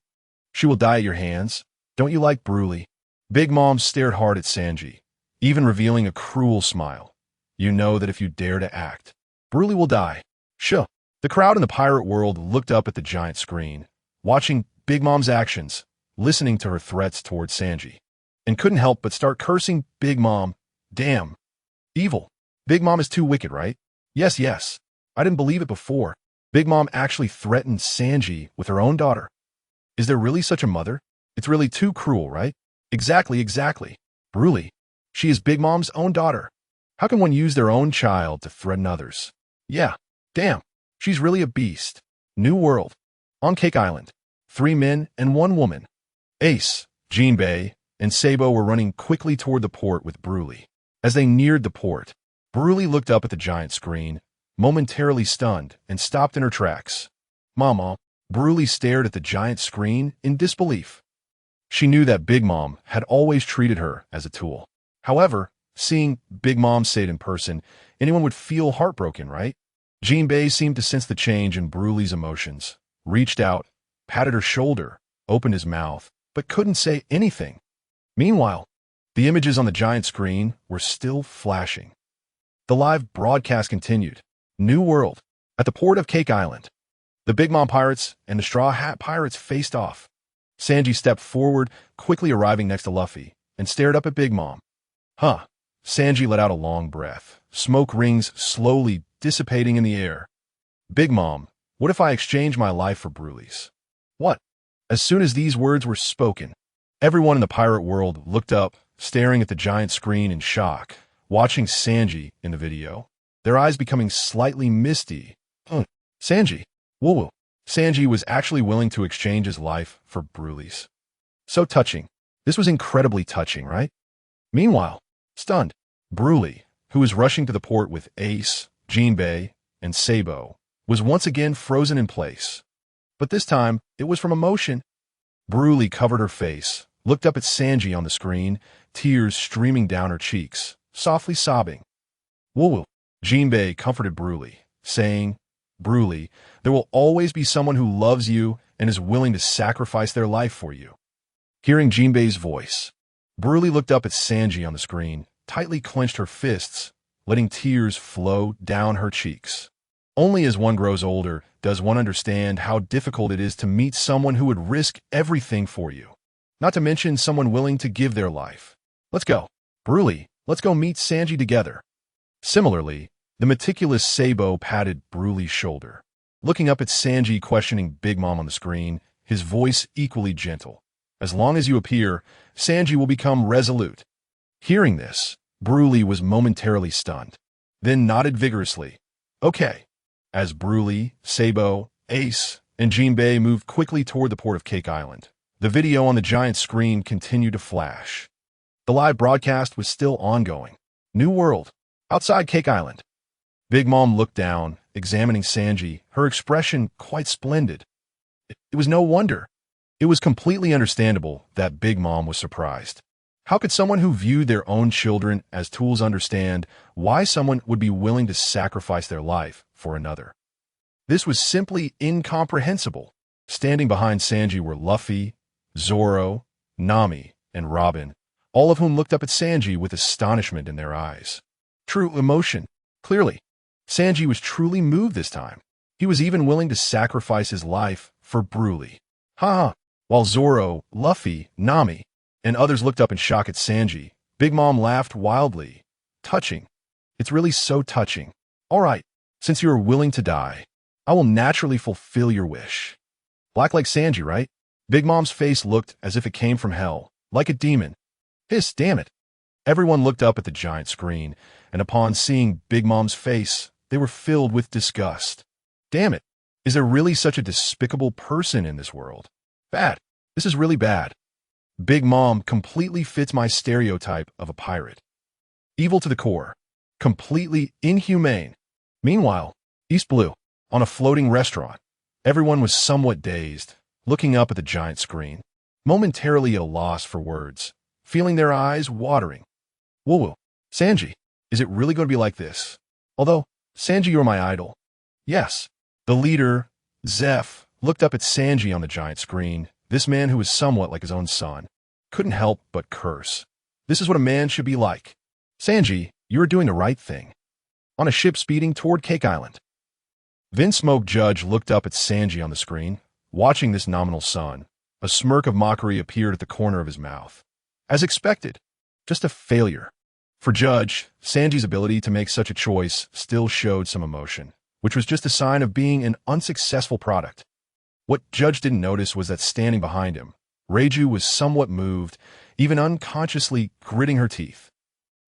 She will die at your hands. Don't you like Broly? Big Mom stared hard at Sanji, even revealing a cruel smile. You know that if you dare to act, Broly will die. Sure. The crowd in the pirate world looked up at the giant screen, watching Big Mom's actions, listening to her threats towards Sanji, and couldn't help but start cursing Big Mom. Damn. Evil. Big Mom is too wicked, right? Yes. I didn't believe it before. Big Mom actually threatened Sanji with her own daughter. Is there really such a mother? It's really too cruel, right? Exactly. Broly. She is Big Mom's own daughter. How can one use their own child to threaten others? Yeah. Damn. She's really a beast. New World. On Cake Island, 3 men and 1 woman. Ace, Jinbei, and Sabo were running quickly toward the port with Broly. As they neared the port, Broly looked up at the giant screen, momentarily stunned, and stopped in her tracks. Mama. Broly stared at the giant screen in disbelief. She knew that Big Mom had always treated her as a tool. However, seeing Big Mom say it in person, anyone would feel heartbroken, right? Jinbei seemed to sense the change in Broly's emotions, reached out, patted her shoulder, opened his mouth, but couldn't say anything. Meanwhile, the images on the giant screen were still flashing. The live broadcast continued. New World. At the port of Cake Island, the Big Mom Pirates and the Straw Hat Pirates faced off. Sanji stepped forward, quickly arriving next to Luffy, and stared up at Big Mom. Huh. Sanji let out a long breath, smoke rings slowly dissipating in the air. Big Mom, what if I exchange my life for Broly's? What? As soon as these words were spoken, everyone in the pirate world looked up, staring at the giant screen in shock, watching Sanji in the video, their eyes becoming slightly misty. Sanji. Whoa. Sanji was actually willing to exchange his life for Broly's. So touching. This was incredibly touching, right? Meanwhile, stunned, Broly, who was rushing to the port with Ace, Jinbei, and Sabo, was once again frozen in place. But this time, it was from emotion. Broly covered her face, looked up at Sanji on the screen, tears streaming down her cheeks, softly sobbing. Whoa. Jinbei comforted Broly, saying, Broly, there will always be someone who loves you and is willing to sacrifice their life for you. Hearing Jinbei's voice, Broly looked up at Sanji on the screen, tightly clenched her fists, letting tears flow down her cheeks. Only as one grows older does one understand how difficult it is to meet someone who would risk everything for you, not to mention someone willing to give their life. Let's go. Broly, let's go meet Sanji together. Similarly, the meticulous Sabo patted Broly's shoulder, looking up at Sanji questioning Big Mom on the screen, his voice equally gentle. As long as you appear, Sanji will become resolute. Hearing this, Broly was momentarily stunned, then nodded vigorously. Okay. As Broly, Sabo, Ace, and Jinbei moved quickly toward the port of Cake Island, the video on the giant screen continued to flash. The live broadcast was still ongoing. New World. Outside Cake Island. Big Mom looked down, examining Sanji, her expression quite splendid. It was no wonder. It was completely understandable that Big Mom was surprised. How could someone who viewed their own children as tools understand why someone would be willing to sacrifice their life for another? This was simply incomprehensible. Standing behind Sanji were Luffy, Zoro, Nami, and Robin, all of whom looked up at Sanji with astonishment in their eyes. True emotion. Clearly, Sanji was truly moved this time. He was even willing to sacrifice his life for Broly. Ha! While Zoro, Luffy, Nami, and others looked up in shock at Sanji, Big Mom laughed wildly. Touching. It's really so touching. All right, since you are willing to die, I will naturally fulfill your wish. Black like Sanji, right? Big Mom's face looked as if it came from hell, like a demon. Hiss, damn it. Everyone looked up at the giant screen, and upon seeing Big Mom's face, they were filled with disgust. Damn it. Is there really such a despicable person in this world? Bad. This is really bad. Big Mom completely fits my stereotype of a pirate. Evil to the core. Completely inhumane. Meanwhile, East Blue, on a floating restaurant, everyone was somewhat dazed, looking up at the giant screen, momentarily at a loss for words, feeling their eyes watering. Woo-woo. Sanji, is it really going to be like this? Although, Sanji, you're my idol. Yes. The leader, Zeph, looked up at Sanji on the giant screen. This man who was somewhat like his own son couldn't help but curse. This is what a man should be like. Sanji, you are doing the right thing. On a ship speeding toward Cake Island. Vinsmoke Judge looked up at Sanji on the screen, watching this nominal son. A smirk of mockery appeared at the corner of his mouth. As expected, just a failure. For Judge, Sanji's ability to make such a choice still showed some emotion, which was just a sign of being an unsuccessful product. What Judge didn't notice was that standing behind him, Reiju was somewhat moved, even unconsciously gritting her teeth.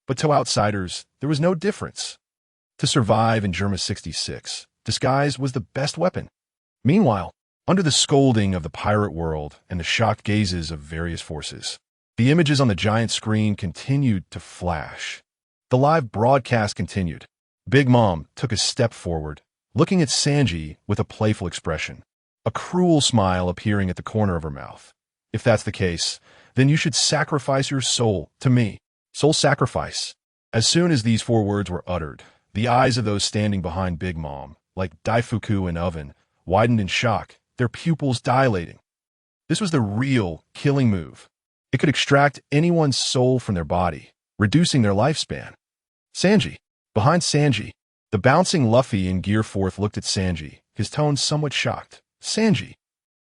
But to outsiders, there was no difference. To survive in Germa 66, disguise was the best weapon. Meanwhile, under the scolding of the pirate world and the shocked gazes of various forces, the images on the giant screen continued to flash. The live broadcast continued. Big Mom took a step forward, looking at Sanji with a playful expression, a cruel smile appearing at the corner of her mouth. If that's the case, then you should sacrifice your soul to me. Soul sacrifice. As soon as these 4 words were uttered, the eyes of those standing behind Big Mom, like Daifuku in oven, widened in shock, their pupils dilating. This was the real killing move. It could extract anyone's soul from their body, reducing their lifespan. Sanji. Behind Sanji, the bouncing Luffy in Gear 4th looked at Sanji, his tone somewhat shocked. Sanji,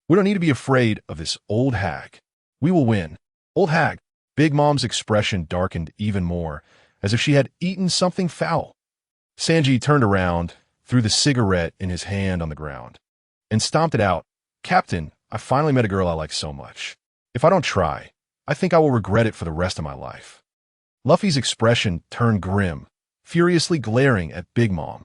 we don't need to be afraid of this old hag. We will win. Old hag. Big Mom's expression darkened even more, as if she had eaten something foul. Sanji turned around, threw the cigarette in his hand on the ground, and stomped it out. Captain, I finally met a girl I like so much. If I don't try, I think I will regret it for the rest of my life. Luffy's expression turned grim, furiously glaring at Big Mom.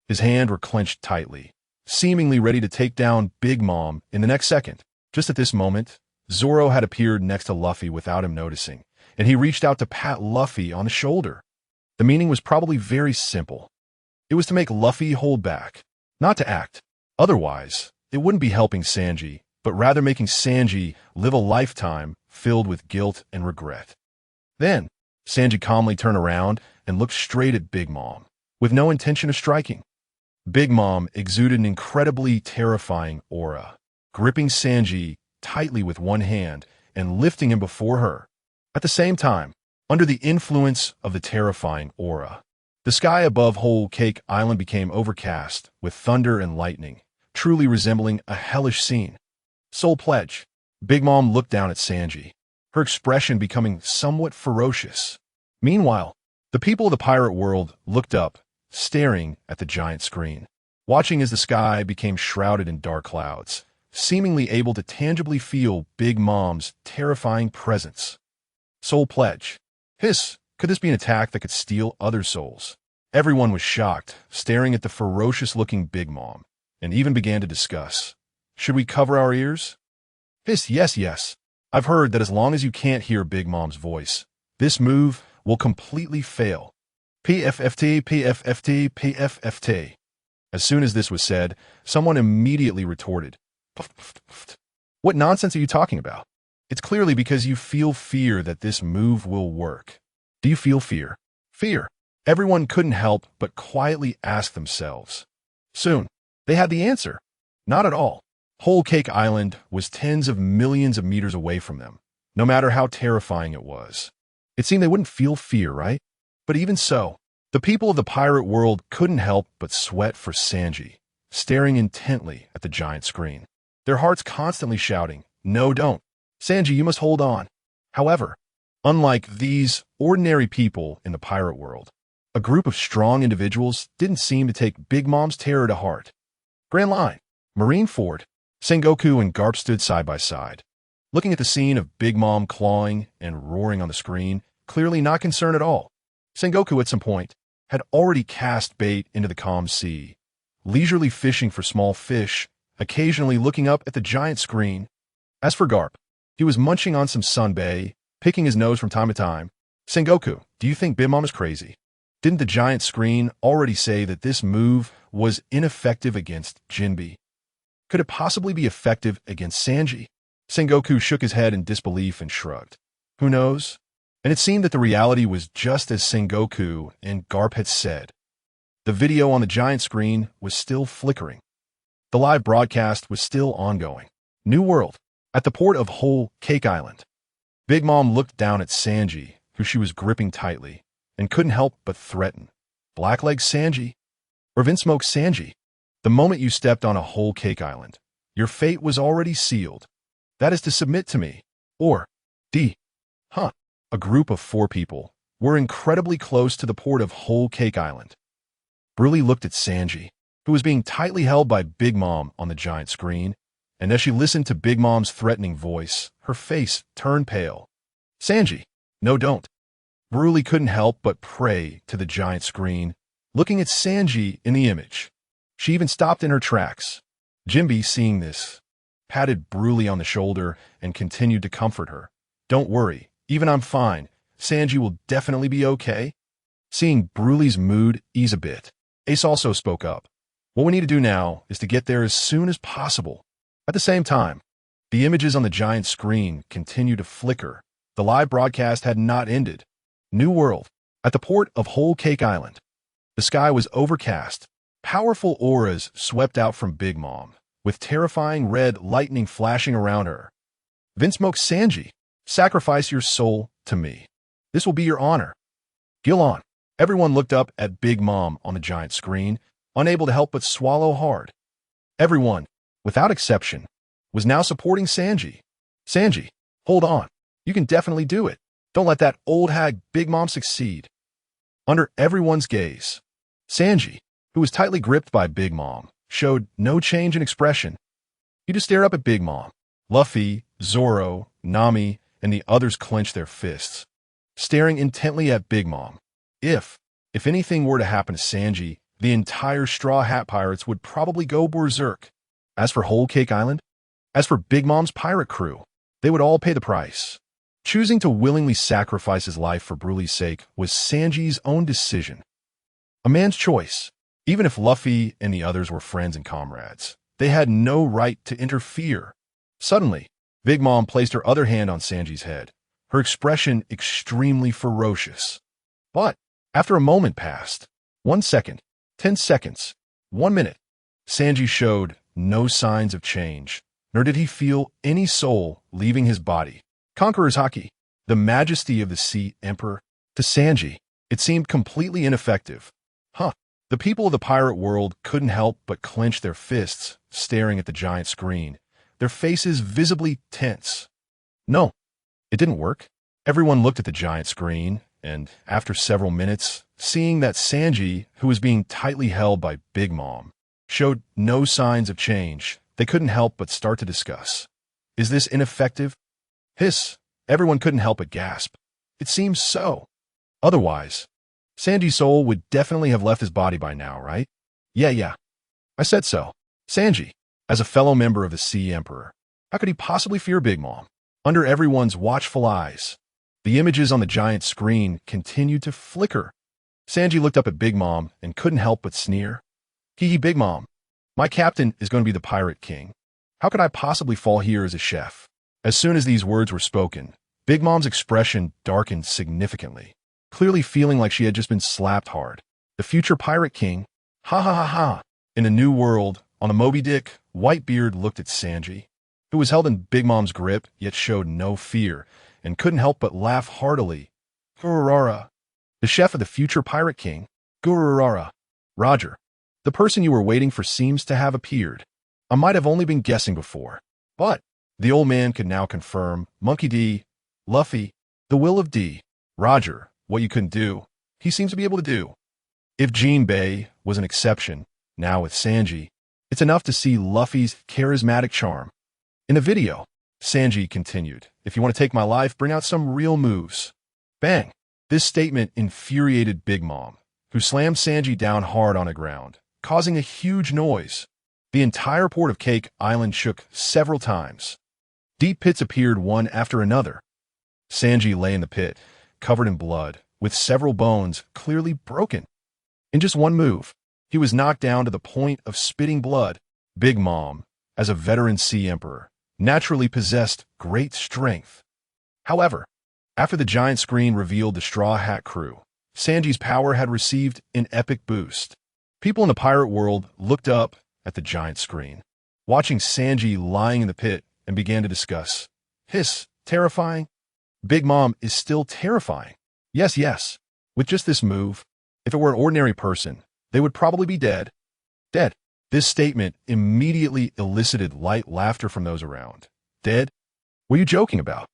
His hands were clenched tightly, seemingly ready to take down Big Mom in the next second. Just at this moment, Zoro had appeared next to Luffy without him noticing, and he reached out to pat Luffy on the shoulder. The meaning was probably very simple. It was to make Luffy hold back, not to act. Otherwise, it wouldn't be helping Sanji, but rather making Sanji live a lifetime filled with guilt and regret. Then, Sanji calmly turned around and looked straight at Big Mom, with no intention of striking. Big Mom exuded an incredibly terrifying aura, gripping Sanji tightly with one hand and lifting him before her. At the same time, under the influence of the terrifying aura, the sky above Whole Cake Island became overcast with thunder and lightning, truly resembling a hellish scene. Soul Pledge. Big Mom looked down at Sanji, her expression becoming somewhat ferocious. Meanwhile, the people of the pirate world looked up, staring at the giant screen, watching as the sky became shrouded in dark clouds, seemingly able to tangibly feel Big Mom's terrifying presence. Soul Pledge. Hiss, could this be an attack that could steal other souls? Everyone was shocked, staring at the ferocious-looking Big Mom, and even began to discuss. Should we cover our ears? Hiss, yes. I've heard that as long as you can't hear Big Mom's voice, this move will completely fail. PFFT. As soon as this was said, someone immediately retorted. What nonsense are you talking about? It's clearly because you feel fear that this move will work. Do you feel fear? Fear. Everyone couldn't help but quietly ask themselves. Soon, they had the answer. Not at all. Whole Cake Island was tens of millions of meters away from them, no matter how terrifying it was. It seemed they wouldn't feel fear, right? But even so, the people of the pirate world couldn't help but sweat for Sanji, staring intently at the giant screen. Their hearts constantly shouting, "No, don't. Sanji, you must hold on." However, unlike these ordinary people in the pirate world, a group of strong individuals didn't seem to take Big Mom's terror to heart. Grand Line, Marineford, Sengoku and Garp stood side by side, looking at the scene of Big Mom clawing and roaring on the screen, clearly not concerned at all. Sengoku at some point had already cast bait into the calm sea, leisurely fishing for small fish, occasionally looking up at the giant screen. As for Garp, he was munching on some sunbae, picking his nose from time to time. "Sengoku, do you think Big Mom is crazy? Didn't the giant screen already say that this move was ineffective against Jinbe? Could it possibly be effective against Sanji?" Sengoku shook his head in disbelief and shrugged. Who knows? And it seemed that the reality was just as Sengoku and Garp had said. The video on the giant screen was still flickering. The live broadcast was still ongoing. New World, at the port of Whole Cake Island. Big Mom looked down at Sanji, who she was gripping tightly, and couldn't help but threaten. "Blackleg Sanji? Or Vinsmoke Sanji? The moment you stepped on a Whole Cake Island, your fate was already sealed. That is to submit to me. Or, D. Huh." A group of 4 people were incredibly close to the port of Whole Cake Island. Bruley looked at Sanji, who was being tightly held by Big Mom on the giant screen, and as she listened to Big Mom's threatening voice, her face turned pale. "Sanji, no, don't." Bruley couldn't help but pray to the giant screen, looking at Sanji in the image. She even stopped in her tracks. Jinbe, seeing this, patted Bruley on the shoulder and continued to comfort her. "Don't worry, even I'm fine. Sanji will definitely be okay." Seeing Bruley's mood ease a bit, Ace also spoke up. "What we need to do now is to get there as soon as possible." At the same time, the images on the giant screen continued to flicker. The live broadcast had not ended. New World, at the port of Whole Cake Island. The sky was overcast. Powerful auras swept out from Big Mom, with terrifying red lightning flashing around her. "Vinsmoke Sanji, sacrifice your soul to me. This will be your honor." Gilon. Everyone looked up at Big Mom on the giant screen, unable to help but swallow hard. Everyone, without exception, was now supporting Sanji. "Sanji, hold on. You can definitely do it. Don't let that old hag Big Mom succeed." Under everyone's gaze, Sanji, who was tightly gripped by Big Mom, showed no change in expression. He just stared up at Big Mom. Luffy, Zoro, Nami, and the others clenched their fists, staring intently at Big Mom. If anything were to happen to Sanji, the entire Straw Hat Pirates would probably go berserk. As for Whole Cake Island, as for Big Mom's pirate crew, they would all pay the price. Choosing to willingly sacrifice his life for Bruley's sake was Sanji's own decision. A man's choice. Even if Luffy and the others were friends and comrades, they had no right to interfere. Suddenly, Big Mom placed her other hand on Sanji's head, her expression extremely ferocious. But after a moment passed, 1 second, 10 seconds, 1 minute, Sanji showed no signs of change, nor did he feel any soul leaving his body. Conqueror's Haki, the majesty of the Sea Emperor. To Sanji, it seemed completely ineffective. The people of the pirate world couldn't help but clench their fists, staring at the giant screen, their faces visibly tense. No, it didn't work. Everyone looked at the giant screen, and after several minutes, seeing that Sanji, who was being tightly held by Big Mom, showed no signs of change, they couldn't help but start to discuss. Is this ineffective? Hiss. Everyone couldn't help but gasp. It seems so. Otherwise, Sanji's soul would definitely have left his body by now, right? Yeah. I said so. Sanji, as a fellow member of the Sea Emperor, how could he possibly fear Big Mom? Under everyone's watchful eyes, the images on the giant screen continued to flicker. Sanji looked up at Big Mom and couldn't help but sneer. Hee, Big Mom. My captain is going to be the Pirate King. How could I possibly fall here as a chef? As soon as these words were spoken, Big Mom's expression darkened significantly, clearly feeling like she had just been slapped hard. The future Pirate King? Ha ha ha ha. In a new world, on a Moby Dick, Whitebeard looked at Sanji, who was held in Big Mom's grip yet showed no fear, and couldn't help but laugh heartily. Gururara. The chef of the future Pirate King. Gururara. Roger. The person you were waiting for seems to have appeared. I might have only been guessing before. But the old man could now confirm. Monkey D. Luffy. The will of D. Roger. What you couldn't do, he seems to be able to do. If Jinbei was an exception, now with Sanji, it's enough to see Luffy's charismatic charm. In the video, Sanji continued, if you want to take my life, bring out some real moves. Bang! This statement infuriated Big Mom, who slammed Sanji down hard on the ground, causing a huge noise. The entire port of Cake Island shook several times. Deep pits appeared one after another. Sanji lay in the pit, covered in blood, with several bones clearly broken. In just one move, he was knocked down to the point of spitting blood. Big Mom, as a veteran Sea Emperor, naturally possessed great strength. However, after the giant screen revealed the Straw Hat crew, Sanji's power had received an epic boost. People in the pirate world looked up at the giant screen, watching Sanji lying in the pit, and began to discuss. Hiss, terrifying? Big Mom is still terrifying. Yes. With just this move, if it were an ordinary person, they would probably be dead. Dead. This statement immediately elicited light laughter from those around. Dead? What are you joking about?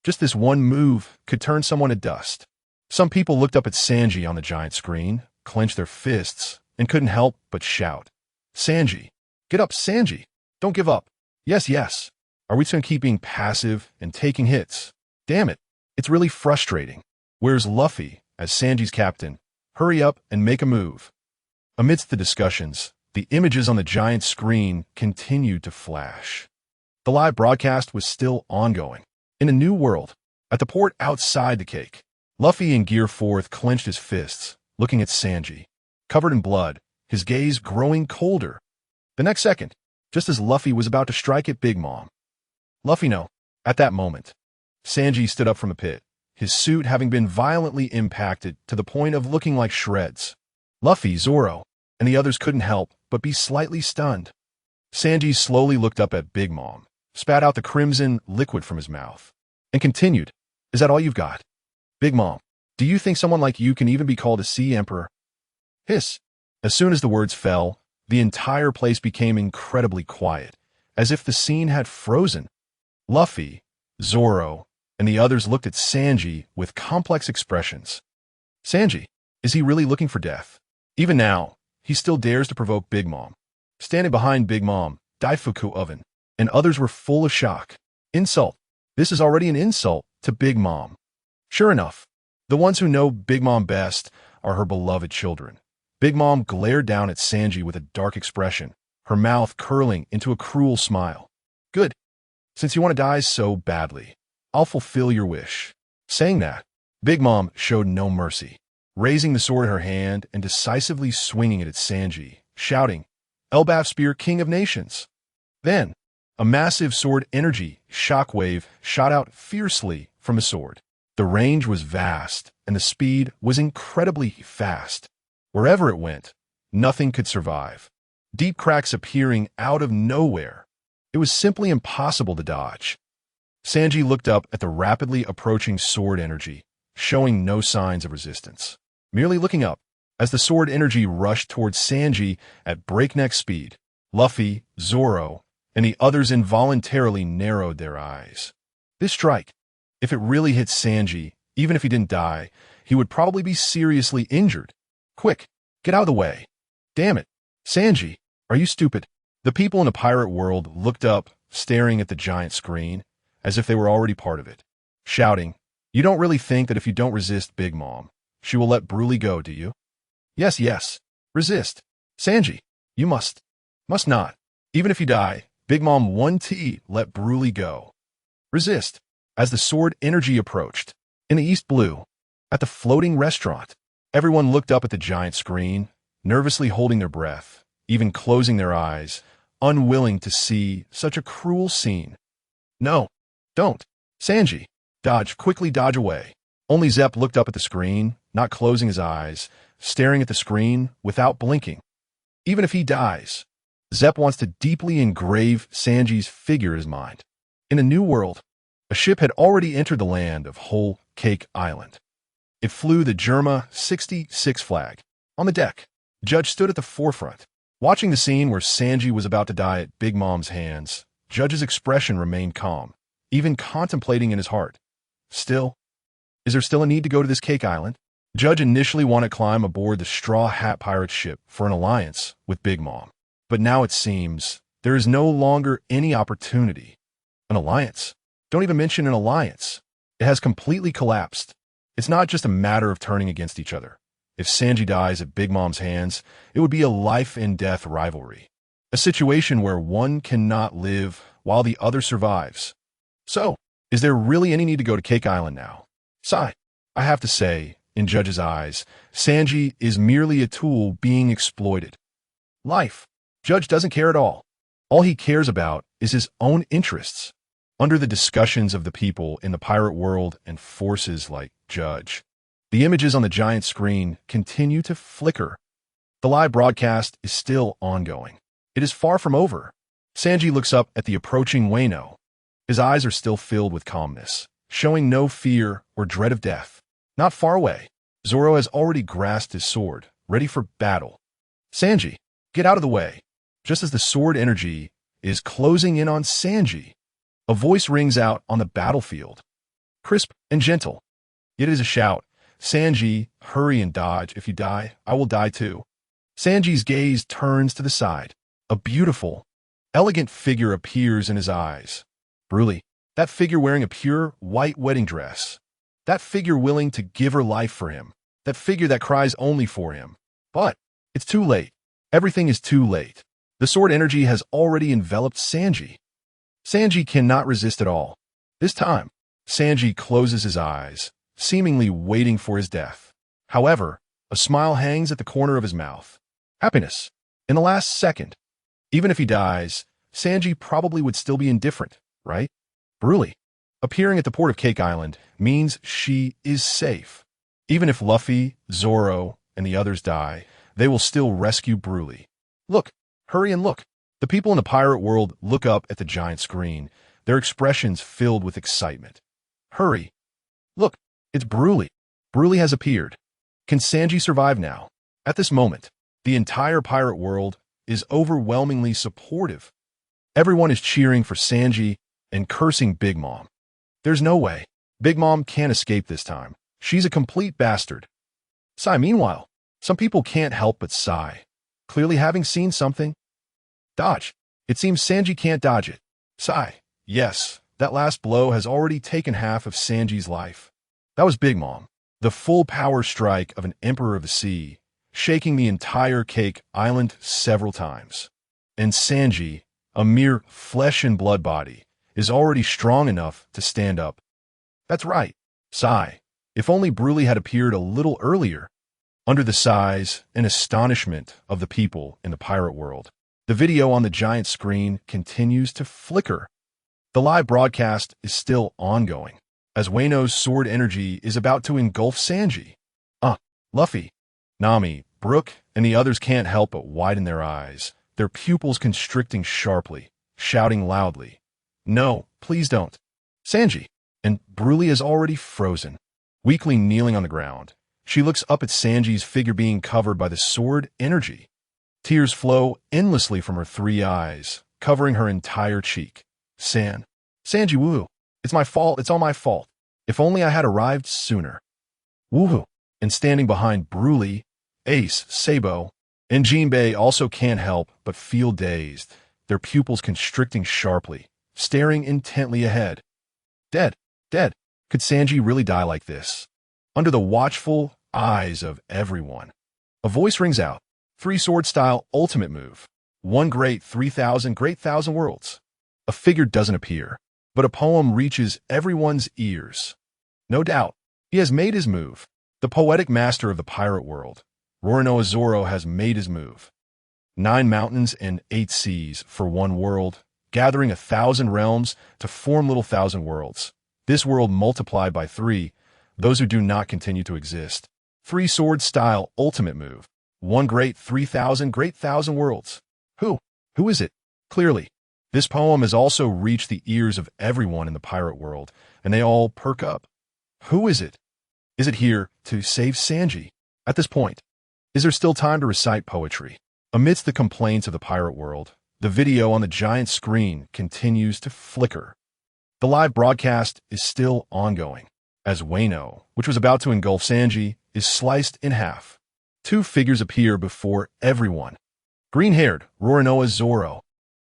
Just this one move could turn someone to dust. Some people looked up at Sanji on the giant screen, clenched their fists, and couldn't help but shout. Sanji. Get up, Sanji. Don't give up. Yes. Are we going to keep being passive and taking hits? Damn it. It's really frustrating. Where's Luffy, as Sanji's captain? Hurry up and make a move. Amidst the discussions, the images on the giant screen continued to flash. The live broadcast was still ongoing. In a new world, at the port outside the cake, Luffy in Gear 4 clenched his fists, looking at Sanji. Covered in blood, his gaze growing colder. The next second, just as Luffy was about to strike at Big Mom. Luffy no. At that moment, Sanji stood up from the pit, his suit having been violently impacted to the point of looking like shreds. Luffy, Zoro, and the others couldn't help but be slightly stunned. Sanji slowly looked up at Big Mom, spat out the crimson liquid from his mouth, and continued, Is that all you've got? Big Mom, do you think someone like you can even be called a Sea Emperor? Hiss. As soon as the words fell, the entire place became incredibly quiet, as if the scene had frozen. Luffy, Zoro, and the others looked at Sanji with complex expressions. Sanji, is he really looking for death? Even now, he still dares to provoke Big Mom. Standing behind Big Mom, Daifuku Oven, and others were full of shock. Insult. This is already an insult to Big Mom. Sure enough, the ones who know Big Mom best are her beloved children. Big Mom glared down at Sanji with a dark expression, her mouth curling into a cruel smile. Good. Since you want to die so badly, I'll fulfill your wish. Saying that, Big Mom showed no mercy, raising the sword in her hand and decisively swinging it at Sanji, shouting, Elbaf Spear, King of Nations. Then, a massive sword energy shockwave shot out fiercely from the sword. The range was vast, and the speed was incredibly fast. Wherever it went, nothing could survive. Deep cracks appearing out of nowhere. It was simply impossible to dodge. Sanji looked up at the rapidly approaching sword energy, showing no signs of resistance. Merely looking up, as the sword energy rushed towards Sanji at breakneck speed, Luffy, Zoro, and the others involuntarily narrowed their eyes. This strike, if it really hit Sanji, even if he didn't die, he would probably be seriously injured. Quick, get out of the way. Damn it. Sanji, are you stupid? The people in the pirate world looked up, staring at the giant screen, as if they were already part of it, shouting, You don't really think that if you don't resist Big Mom, she will let Broly go, do you? Yes. Resist. Sanji, you must not. Even if you die, Big Mom 1T let Broly go. Resist. As the sword energy approached, in the East Blue, at the floating restaurant, everyone looked up at the giant screen, nervously holding their breath, even closing their eyes, unwilling to see such a cruel scene. No, don't. Sanji, quickly dodge away. Only Zepp looked up at the screen, not closing his eyes, staring at the screen without blinking. Even if he dies, Zepp wants to deeply engrave Sanji's figure in his mind. In a new world, a ship had already entered the land of Whole Cake Island. It flew the Germa 66 flag. On the deck, Judge stood at the forefront. Watching the scene where Sanji was about to die at Big Mom's hands, Judge's expression remained calm, even contemplating in his heart. Still, is there still a need to go to this cake island? Judge initially wanted to climb aboard the Straw Hat Pirate ship for an alliance with Big Mom. But now it seems there is no longer any opportunity. An alliance? Don't even mention an alliance. It has completely collapsed. It's not just a matter of turning against each other. If Sanji dies at Big Mom's hands, it would be a life-and-death rivalry. A situation where one cannot live while the other survives. So, is there really any need to go to Cake Island now? Sigh. I have to say, in Judge's eyes, Sanji is merely a tool being exploited. Life. Judge doesn't care at all. All he cares about is his own interests. Under the discussions of the people in the pirate world and forces like Judge, the images on the giant screen continue to flicker. The live broadcast is still ongoing. It is far from over. Sanji looks up at the approaching Wano. His eyes are still filled with calmness, showing no fear or dread of death. Not far away, Zoro has already grasped his sword, ready for battle. Sanji, get out of the way. Just as the sword energy is closing in on Sanji, a voice rings out on the battlefield. Crisp and gentle. It is a shout. Sanji, hurry and dodge. If you die, I will die too. Sanji's gaze turns to the side. A beautiful, elegant figure appears in his eyes. Bruli, that figure wearing a pure white wedding dress. That figure willing to give her life for him. That figure that cries only for him. But it's too late. Everything is too late. The sword energy has already enveloped Sanji. Sanji cannot resist at all. This time, Sanji closes his eyes, seemingly waiting for his death. However, a smile hangs at the corner of his mouth. Happiness. In the last second. Even if he dies, Sanji probably would still be indifferent, right? Bruli, appearing at the port of Cake Island means she is safe. Even if Luffy, Zoro, and the others die, they will still rescue Bruli. Look, hurry and look. The people in the pirate world look up at the giant screen, their expressions filled with excitement. Hurry. Look, it's Bruli. Bruli has appeared. Can Sanji survive now? At this moment, the entire pirate world is overwhelmingly supportive. Everyone is cheering for Sanji and cursing Big Mom. There's no way. Big Mom can't escape this time. She's a complete bastard. Sigh. Meanwhile, some people can't help but sigh, clearly having seen something. Dodge. It seems Sanji can't dodge it. Sigh. Yes, that last blow has already taken half of Sanji's life. That was Big Mom, the full power strike of an Emperor of the Sea, shaking the entire Cake Island several times. And Sanji, a mere flesh and blood body, is already strong enough to stand up. That's right. Sigh. If only Bruli had appeared a little earlier. Under the sighs and astonishment of the people in the pirate world, the video on the giant screen continues to flicker. The live broadcast is still ongoing, as Wano's sword energy is about to engulf Sanji. Luffy, Nami, Brook, and the others can't help but widen their eyes, their pupils constricting sharply, shouting loudly, "No, please don't." Sanji, and Bruli is already frozen. Weakly kneeling on the ground, she looks up at Sanji's figure being covered by the sword energy. Tears flow endlessly from her three eyes, covering her entire cheek. Sanji, woo. It's my fault. It's all my fault. If only I had arrived sooner. Woohoo. And standing behind Bruli, Ace, Sabo, and Jinbei also can't help but feel dazed, their pupils constricting sharply, staring intently ahead. Dead. Could Sanji really die like this? Under the watchful eyes of everyone, a voice rings out. 3-sword style ultimate move. 1 great 3,000 great thousand worlds. A figure doesn't appear, but a poem reaches everyone's ears. No doubt, he has made his move. The poetic master of the pirate world, Roronoa Zoro, has made his move. 9 mountains and 8 seas for 1 world, gathering 1,000 realms to form little 1,000 worlds. This world multiplied by 3, those who do not continue to exist. 3-sword style ultimate move. 1 great 3,000 great thousand worlds. Who is it? Clearly, this poem has also reached the ears of everyone in the pirate world, and they all perk up. Who is it? Is it here to save Sanji? At this point, is there still time to recite poetry? Amidst the complaints of the pirate world, the video on the giant screen continues to flicker. The live broadcast is still ongoing, as Wano, which was about to engulf Sanji, is sliced in half. Two figures appear before everyone. Green-haired, Roronoa Zoro.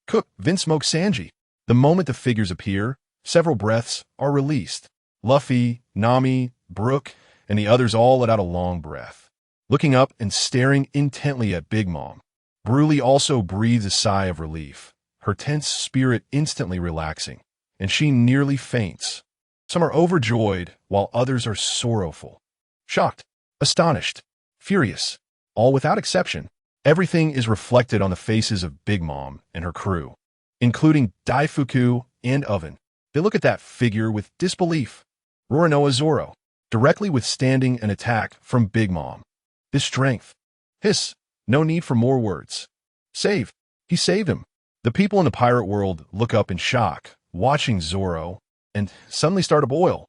Cook, Vinsmoke Sanji. The moment the figures appear, several breaths are released. Luffy, Nami, Brook, and the others all let out a long breath, looking up and staring intently at Big Mom. Broly also breathes a sigh of relief, her tense spirit instantly relaxing, and she nearly faints. Some are overjoyed, while others are sorrowful. Shocked, astonished, furious, all without exception. Everything is reflected on the faces of Big Mom and her crew, including Daifuku and Oven. They look at that figure with disbelief. Roronoa Zoro, directly withstanding an attack from Big Mom. His strength. Hiss. No need for more words. Save. He saved him. The people in the pirate world look up in shock, watching Zoro, and suddenly start to boil.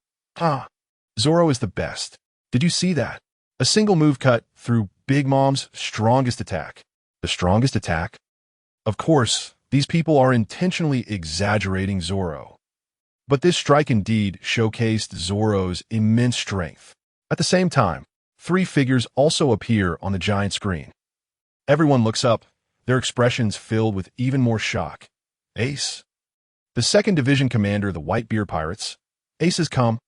Zoro is the best. Did you see that? A single move cut through Big Mom's strongest attack. The strongest attack? Of course, these people are intentionally exaggerating Zoro. But this strike indeed showcased Zoro's immense strength. At the same time, three figures also appear on the giant screen. Everyone looks up, their expressions filled with even more shock. Ace. The 2nd Division commander of the Whitebeard Pirates. Ace has come.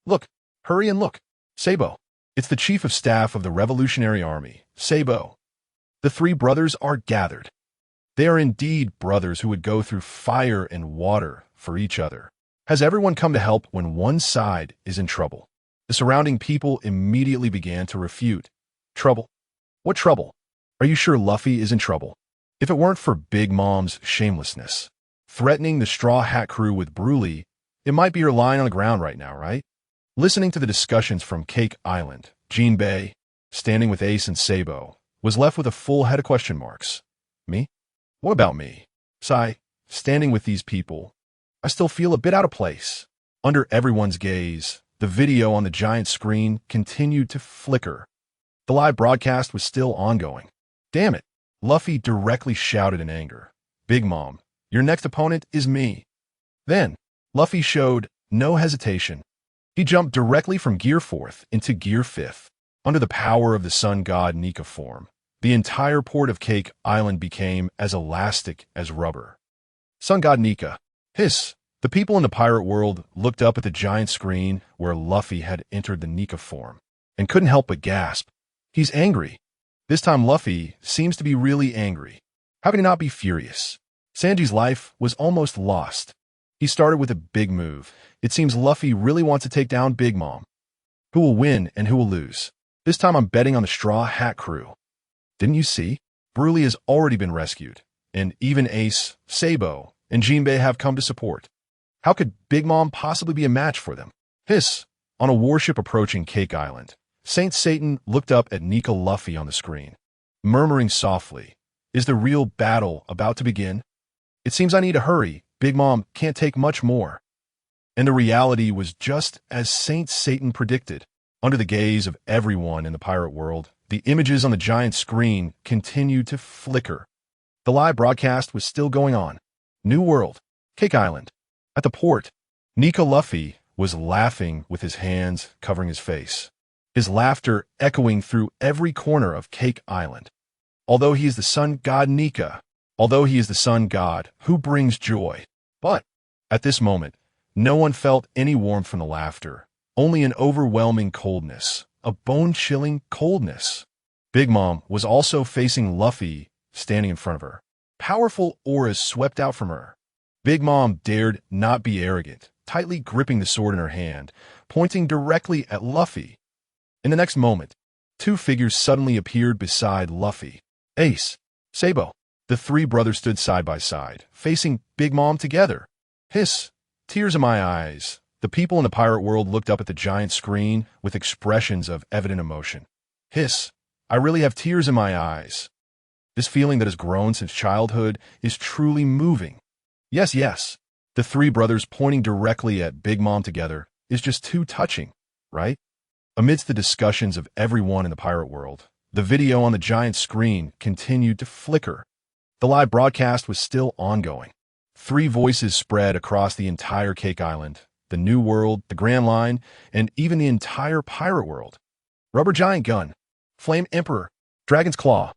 Look, hurry and look. Sabo. It's the chief of staff of the Revolutionary Army, Sabo. The three brothers are gathered. They are indeed brothers who would go through fire and water for each other. Has everyone come to help when one side is in trouble? The surrounding people immediately began to refute. Trouble? What trouble? Are you sure Luffy is in trouble? If it weren't for Big Mom's shamelessness, threatening the Straw Hat crew with Broly, it might be her lying on the ground right now, right? Listening to the discussions from Cake Island, Jinbei, standing with Ace and Sabo, was left with a full head of question marks. Me? What about me? Sai, standing with these people, I still feel a bit out of place. Under everyone's gaze, the video on the giant screen continued to flicker. The live broadcast was still ongoing. Damn it, Luffy directly shouted in anger. Big Mom, your next opponent is me. Then, Luffy showed no hesitation. He jumped directly from Gear 4th into Gear 5th. Under the power of the sun god Nika form, the entire port of Cake Island became as elastic as rubber. Sun god Nika. Hiss. The people in the pirate world looked up at the giant screen where Luffy had entered the Nika form, and couldn't help but gasp. He's angry. This time Luffy seems to be really angry. How can he not be furious? Sanji's life was almost lost. He started with a big move. It seems Luffy really wants to take down Big Mom. Who will win and who will lose? This time I'm betting on the Straw Hat crew. Didn't you see? Broly has already been rescued, and even Ace, Sabo, and Jinbei have come to support. How could Big Mom possibly be a match for them? Hiss. On a warship approaching Cake Island, Saint Satan looked up at Nika Luffy on the screen, murmuring softly, is the real battle about to begin? It seems I need to hurry. Big Mom can't take much more. And the reality was just as Saint Satan predicted. Under the gaze of everyone in the pirate world, the images on the giant screen continued to flicker. The live broadcast was still going on. New World, Cake Island. At the port, Nika Luffy was laughing with his hands covering his face, his laughter echoing through every corner of Cake Island. Although he is the sun god Nika, although he is the sun god who brings joy. But, at this moment, no one felt any warmth from the laughter, only an overwhelming coldness, a bone-chilling coldness. Big Mom was also facing Luffy, standing in front of her. Powerful auras swept out from her. Big Mom dared not be arrogant, tightly gripping the sword in her hand, pointing directly at Luffy. In the next moment, two figures suddenly appeared beside Luffy. Ace, Sabo. The three brothers stood side by side, facing Big Mom together. Hiss. Tears in my eyes. The people in the pirate world looked up at the giant screen with expressions of evident emotion. Hiss. I really have tears in my eyes. This feeling that has grown since childhood is truly moving. Yes, yes. The three brothers pointing directly at Big Mom together is just too touching, right? Amidst the discussions of everyone in the pirate world, the video on the giant screen continued to flicker. The live broadcast was still ongoing. 3 voices spread across the entire Cake Island, the New World, the Grand Line, and even the entire pirate world. Rubber Giant Gun, Flame Emperor, Dragon's Claw.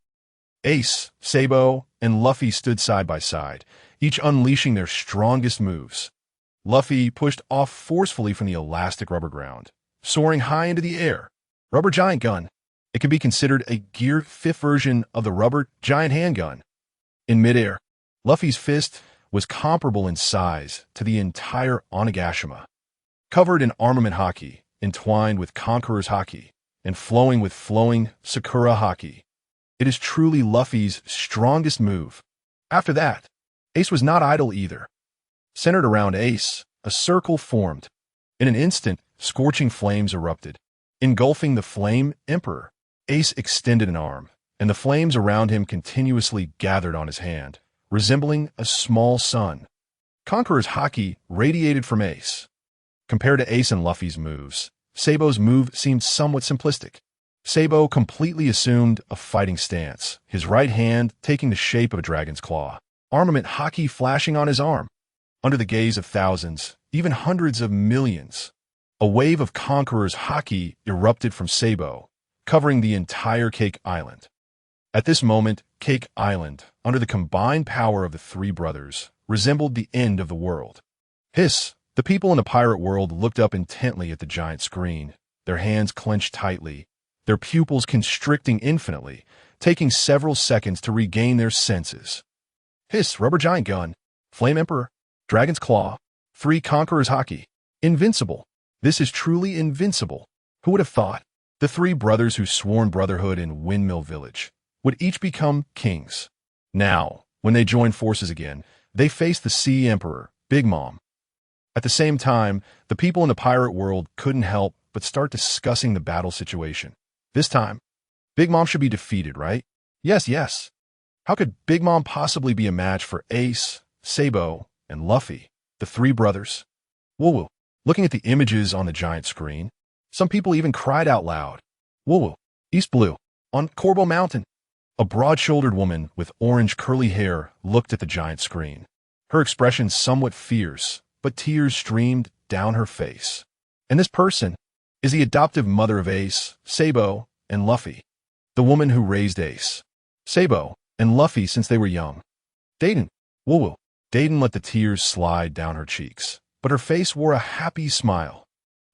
Ace, Sabo, and Luffy stood side by side, each unleashing their strongest moves. Luffy pushed off forcefully from the elastic rubber ground, soaring high into the air. Rubber Giant Gun. It can be considered a geared 5th version of the Rubber Giant Handgun. In midair, Luffy's fist was comparable in size to the entire Onigashima. Covered in armament haki, entwined with Conqueror's haki, and flowing with flowing Sakura haki. It is truly Luffy's strongest move. After that, Ace was not idle either. Centered around Ace, a circle formed. In an instant, scorching flames erupted, engulfing the Flame Emperor. Ace extended an arm, and the flames around him continuously gathered on his hand, resembling a small sun. Conqueror's haki radiated from Ace. Compared to Ace and Luffy's moves, Sabo's move seemed somewhat simplistic. Sabo completely assumed a fighting stance, his right hand taking the shape of a dragon's claw, armament haki flashing on his arm. Under the gaze of thousands, even hundreds of millions, a wave of Conqueror's haki erupted from Sabo, covering the entire Cake Island. At this moment, Cake Island, under the combined power of the 3 brothers, resembled the end of the world. Hiss! The people in the pirate world looked up intently at the giant screen, their hands clenched tightly, their pupils constricting infinitely, taking several seconds to regain their senses. Hiss! Rubber Giant Gun, Flame Emperor, Dragon's Claw, 3 Conqueror's haki. Invincible. This is truly invincible. Who would have thought? The 3 brothers who sworn brotherhood in Windmill Village would each become kings. Now, when they joined forces again, they faced the Sea Emperor, Big Mom. At the same time, the people in the pirate world couldn't help but start discussing the battle situation. This time, Big Mom should be defeated, right? Yes. How could Big Mom possibly be a match for Ace, Sabo, and Luffy, the 3 brothers? Woo-woo. Looking at the images on the giant screen, some people even cried out loud. Woo-woo. East Blue. On Corbo Mountain. A broad-shouldered woman with orange curly hair looked at the giant screen. Her expression somewhat fierce, but tears streamed down her face. And this person is the adoptive mother of Ace, Sabo, and Luffy. The woman who raised Ace, Sabo, and Luffy since they were young. Dayton. Woo-woo. Dayton let the tears slide down her cheeks, but her face wore a happy smile.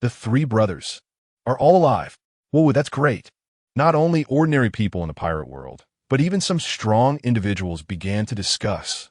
The 3 brothers are all alive. Woo-woo, that's great. Not only ordinary people in the pirate world, but even some strong individuals began to discuss.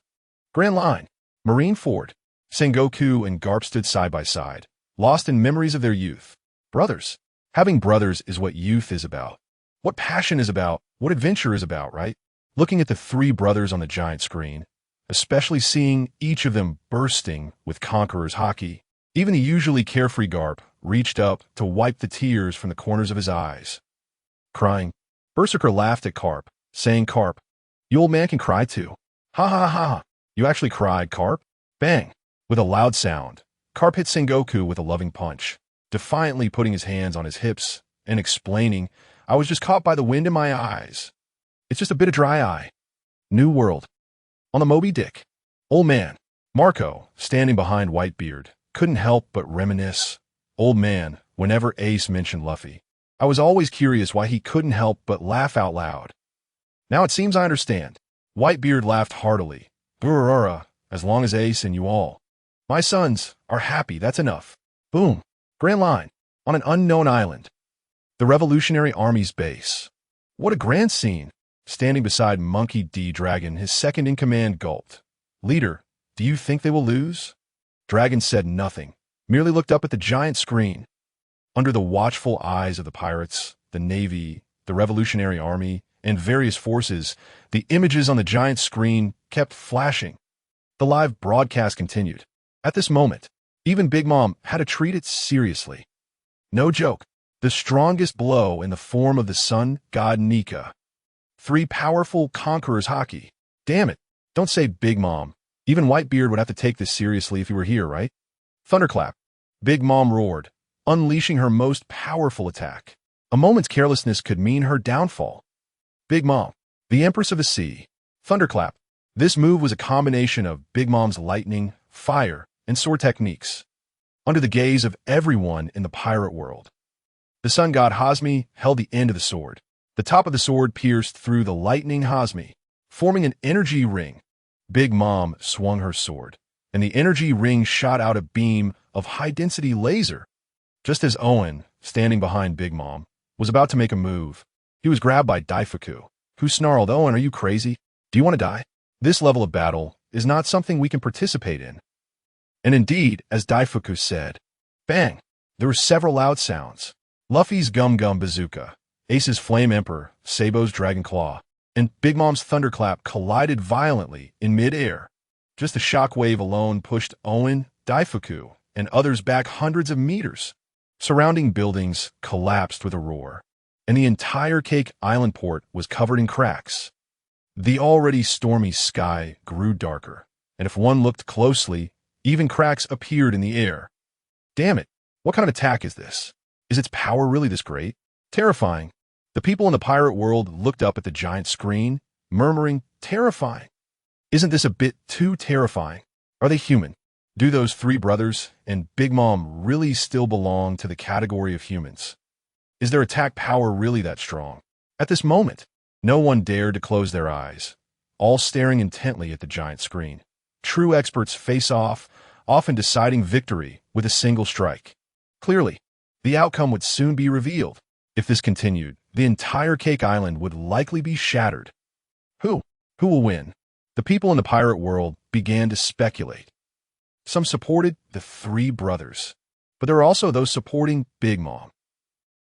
Grand Line, Marineford, Sengoku and Garp stood side by side, lost in memories of their youth. Brothers. Having brothers is what youth is about. What passion is about, what adventure is about, right? Looking at the 3 brothers on the giant screen, especially seeing each of them bursting with Conqueror's haki, even the usually carefree Garp reached up to wipe the tears from the corners of his eyes. Crying. Berserker laughed at Carp, saying, Carp, you old man can cry too. Ha ha ha. You actually cried, Carp? Bang. With a loud sound, Carp hit Sengoku with a loving punch, defiantly putting his hands on his hips and explaining, I was just caught by the wind in my eyes. It's just a bit of dry eye. New World. On the Moby Dick. Old man, Marco, standing behind Whitebeard, couldn't help but reminisce. Old man, whenever Ace mentioned Luffy, I was always curious why he couldn't help but laugh out loud. Now it seems I understand. Whitebeard laughed heartily. Burrura, as long as Ace and you all. My sons are happy, that's enough. Boom. Grand Line. On an unknown island. The Revolutionary Army's base. What a grand scene. Standing beside Monkey D. Dragon, his second-in-command gulped. Leader, do you think they will lose? Dragon said nothing, merely looked up at the giant screen. Under the watchful eyes of the pirates, the Navy, the Revolutionary Army, and various forces, the images on the giant screen kept flashing. The live broadcast continued. At this moment, even Big Mom had to treat it seriously. No joke, the strongest blow in the form of the sun god Nika. 3 powerful Conqueror's haki. Damn it, don't say Big Mom. Even Whitebeard would have to take this seriously if he were here, right? Thunderclap. Big Mom roared. unleashing her most powerful attack. A moment's carelessness could mean her downfall. Big Mom, the Empress of the Sea. Thunderclap. This move was a combination of Big Mom's lightning, fire, and sword techniques. Under the gaze of everyone in the pirate world, the sun god Hazmi held the end of the sword. The top of the sword pierced through the lightning Hazmi, forming an energy ring. Big Mom swung her sword, and the energy ring shot out a beam of high-density laser. Just as Owen, standing behind Big Mom, was about to make a move, he was grabbed by Daifuku, who snarled, "Owen, are you crazy? Do you want to die? This level of battle is not something we can participate in." And indeed, as Daifuku said, bang, there were several loud sounds. Luffy's Gum Gum Bazooka, Ace's Flame Emperor, Sabo's Dragon Claw, and Big Mom's Thunderclap collided violently in mid-air. Just the shockwave alone pushed Owen, Daifuku, and others back hundreds of meters. Surrounding buildings collapsed with a roar, and the entire Cake Island port was covered in cracks. The already stormy sky grew darker, and if one looked closely, even cracks appeared in the air. Damn it, what kind of attack is this? Is its power really this great? Terrifying. The people in the pirate world looked up at the giant screen, murmuring, "Terrifying. Isn't this a bit too terrifying? Are they human? Do those three brothers and Big Mom really still belong to the category of humans? Is their attack power really that strong?" At this moment, no one dared to close their eyes, all staring intently at the giant screen. True experts face off, often deciding victory with a single strike. Clearly, the outcome would soon be revealed. If this continued, the entire Cake Island would likely be shattered. Who will win? The people in the pirate world began to speculate. Some supported the three brothers, but there were also those supporting Big Mom.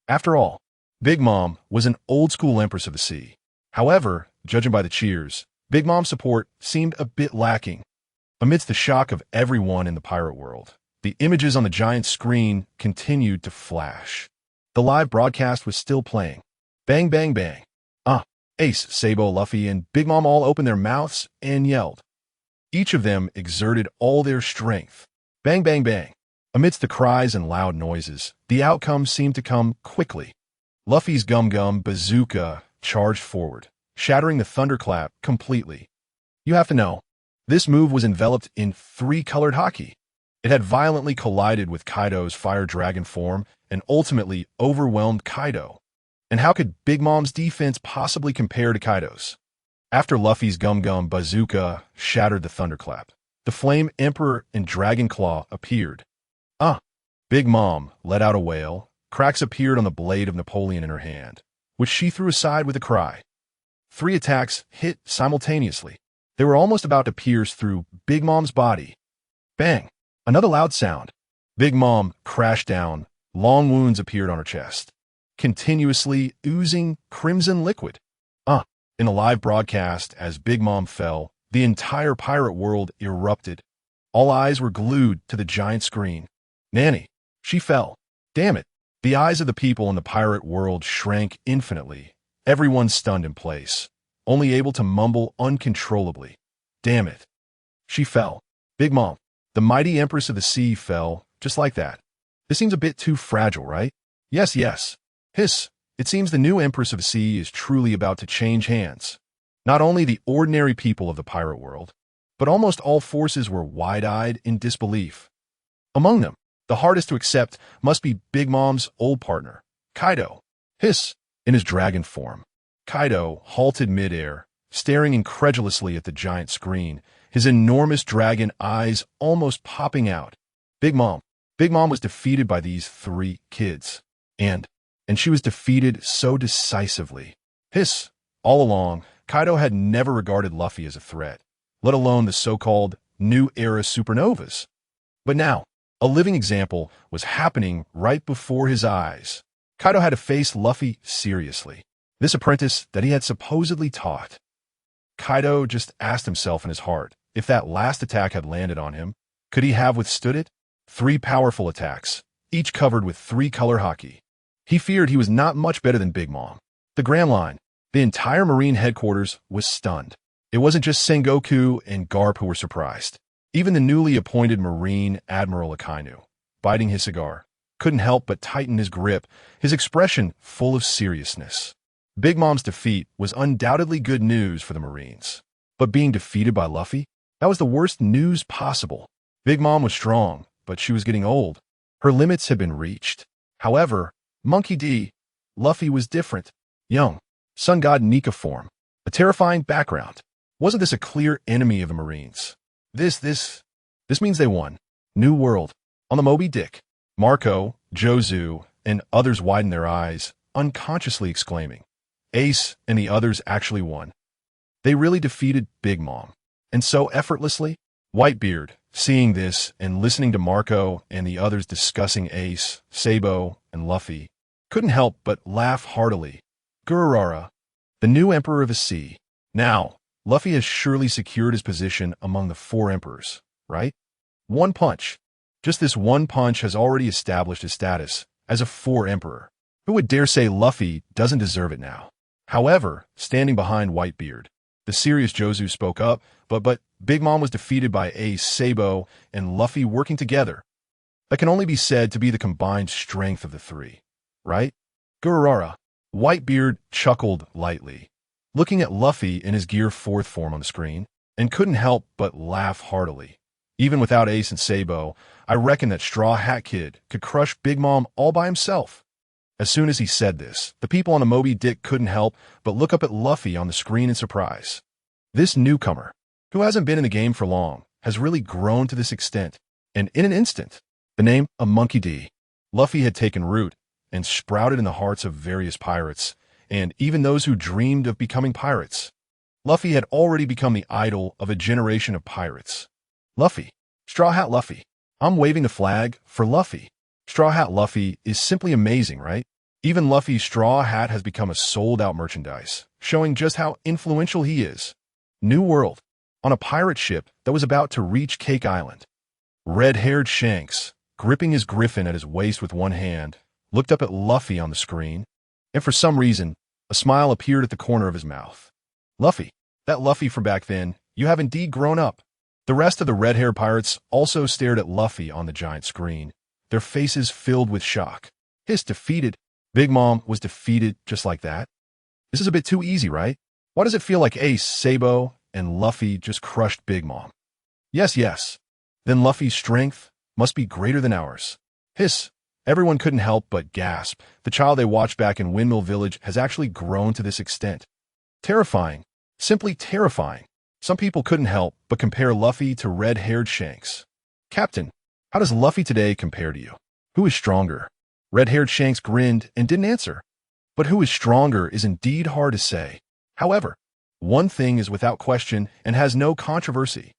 After all, Big Mom was an old-school Empress of the Sea. However, judging by the cheers, Big Mom's support seemed a bit lacking. Amidst the shock of everyone in the pirate world, the images on the giant screen continued to flash. The live broadcast was still playing. Bang, bang, bang. Ace, Sabo, Luffy, and Big Mom all opened their mouths and yelled. Each of them exerted all their strength. Bang, bang, bang. Amidst the cries and loud noises, the outcome seemed to come quickly. Luffy's Gum Gum Bazooka charged forward, shattering the thunderclap completely. You have to know, this move was enveloped in three-colored haki. It had violently collided with Kaido's Fire Dragon form and ultimately overwhelmed Kaido. And how could Big Mom's defense possibly compare to Kaido's? After Luffy's Gum Gum Bazooka shattered the thunderclap, the Flame Emperor and Dragon Claw appeared. Big Mom let out a wail. Cracks appeared on the blade of Napoleon in her hand, which she threw aside with a cry. Three attacks hit simultaneously. They were almost about to pierce through Big Mom's body. Bang! Another loud sound. Big Mom crashed down. Long wounds appeared on her chest, continuously oozing crimson liquid. In the live broadcast, as Big Mom fell, the entire pirate world erupted. All eyes were glued to the giant screen. Nanny, she fell. Damn it. The eyes of the people in the pirate world shrank infinitely, everyone stunned in place, only able to mumble uncontrollably. Damn it. She fell. Big Mom, the mighty Empress of the Sea, fell, just like that. This seems a bit too fragile, right? Yes. Hiss. It seems the new Empress of the Sea is truly about to change hands. Not only the ordinary people of the pirate world, but almost all forces were wide-eyed in disbelief. Among them, the hardest to accept must be Big Mom's old partner, Kaido. Hiss. In his dragon form, Kaido halted mid-air, staring incredulously at the giant screen, his enormous dragon eyes almost popping out. Big Mom was defeated by these three kids. And she was defeated so decisively. Hiss. All along, Kaido had never regarded Luffy as a threat, let alone the so-called New Era supernovas. But now, a living example was happening right before his eyes. Kaido had to face Luffy seriously, this apprentice that he had supposedly taught. Kaido just asked himself in his heart, if that last attack had landed on him, could he have withstood it? 3 powerful attacks, each covered with 3-color haki. He feared he was not much better than Big Mom. The Grand Line, the entire Marine headquarters, was stunned. It wasn't just Sengoku and Garp who were surprised. Even the newly appointed Marine Admiral Akainu, biting his cigar, couldn't help but tighten his grip, his expression full of seriousness. Big Mom's defeat was undoubtedly good news for the Marines. But being defeated by Luffy? That was the worst news possible. Big Mom was strong, but she was getting old. Her limits had been reached. However, Monkey D. Luffy was different. Young, sun god Nika form, a terrifying background. Wasn't this a clear enemy of the Marines? This means they won. New World. On the Moby Dick, Marco, Jozu, and others widened their eyes, unconsciously exclaiming, Ace and the others actually won. They really defeated Big Mom. And so effortlessly? Whitebeard, seeing this and listening to Marco and the others discussing Ace, Sabo, and Luffy, couldn't help but laugh heartily. Gururara, the new emperor of the sea. Now, Luffy has surely secured his position among the 4 emperors, right? One punch. Just this one punch has already established his status as a 4 emperor. Who would dare say Luffy doesn't deserve it now? However, standing behind Whitebeard, the serious Jozu spoke up, but Big Mom was defeated by Ace, Sabo, and Luffy working together. That can only be said to be the combined strength of the 3, right? Gururara. Whitebeard chuckled lightly, looking at Luffy in his Gear 4th form on the screen, and couldn't help but laugh heartily. Even without Ace and Sabo, I reckon that Straw Hat Kid could crush Big Mom all by himself. As soon as he said this, the people on the Moby Dick couldn't help but look up at Luffy on the screen in surprise. This newcomer, who hasn't been in the game for long, has really grown to this extent, and in an instant, the name of Monkey D. Luffy had taken root and sprouted in the hearts of various pirates, and even those who dreamed of becoming pirates. Luffy had already become the idol of a generation of pirates. Luffy. Straw Hat Luffy. I'm waving the flag for Luffy. Straw Hat Luffy is simply amazing, right? Even Luffy's straw hat has become a sold-out merchandise, showing just how influential he is. New World. On a pirate ship that was about to reach Cake Island. Red-haired Shanks, gripping his griffin at his waist with one hand, looked up at Luffy on the screen, and for some reason, a smile appeared at the corner of his mouth. Luffy, that Luffy from back then, you have indeed grown up. The rest of the red-haired pirates also stared at Luffy on the giant screen, their faces filled with shock. His defeated. Big Mom was defeated just like that? This is a bit too easy, right? Why does it feel like Ace, Sabo, and Luffy just crushed Big Mom? Yes. Then Luffy's strength must be greater than ours. Hiss. Everyone couldn't help but gasp. The child they watched back in Windmill Village has actually grown to this extent. Terrifying. Simply terrifying. Some people couldn't help but compare Luffy to red-haired Shanks. Captain, how does Luffy today compare to you? Who is stronger? Red-haired Shanks grinned and didn't answer. But who is stronger is indeed hard to say. However, one thing is without question and has no controversy.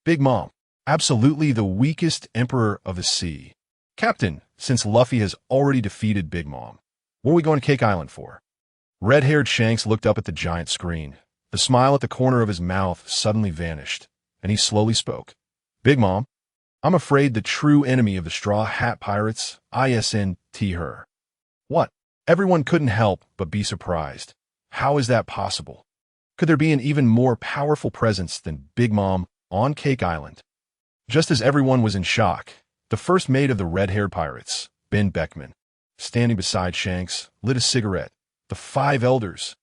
Big Mom, absolutely the weakest emperor of the sea. Captain, since Luffy has already defeated Big Mom, what are we going to Cake Island for? Red-haired Shanks looked up at the giant screen. The smile at the corner of his mouth suddenly vanished, and he slowly spoke. Big Mom, I'm afraid the true enemy of the Straw Hat Pirates, ISNT her. What? Everyone couldn't help but be surprised. How is that possible? Could there be an even more powerful presence than Big Mom on Cake Island? Just as everyone was in shock, the first mate of the red-haired pirates, Ben Beckman, standing beside Shanks, lit a cigarette. The 5 elders.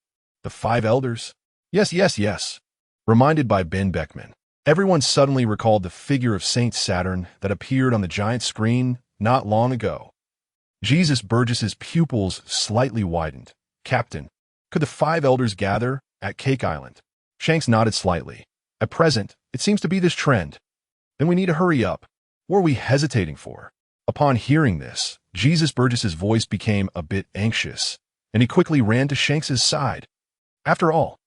The 5 elders? Yes. Reminded by Ben Beckman, everyone suddenly recalled the figure of Saint Saturn that appeared on the giant screen not long ago. Jesus Burgess's pupils slightly widened. Captain, could the 5 elders gather at Cake Island? Shanks nodded slightly. At present, it seems to be this trend. Then we need to hurry up. What are we hesitating for? Upon hearing this, Jesus Burgess's voice became a bit anxious, and he quickly ran to Shanks's side. After all,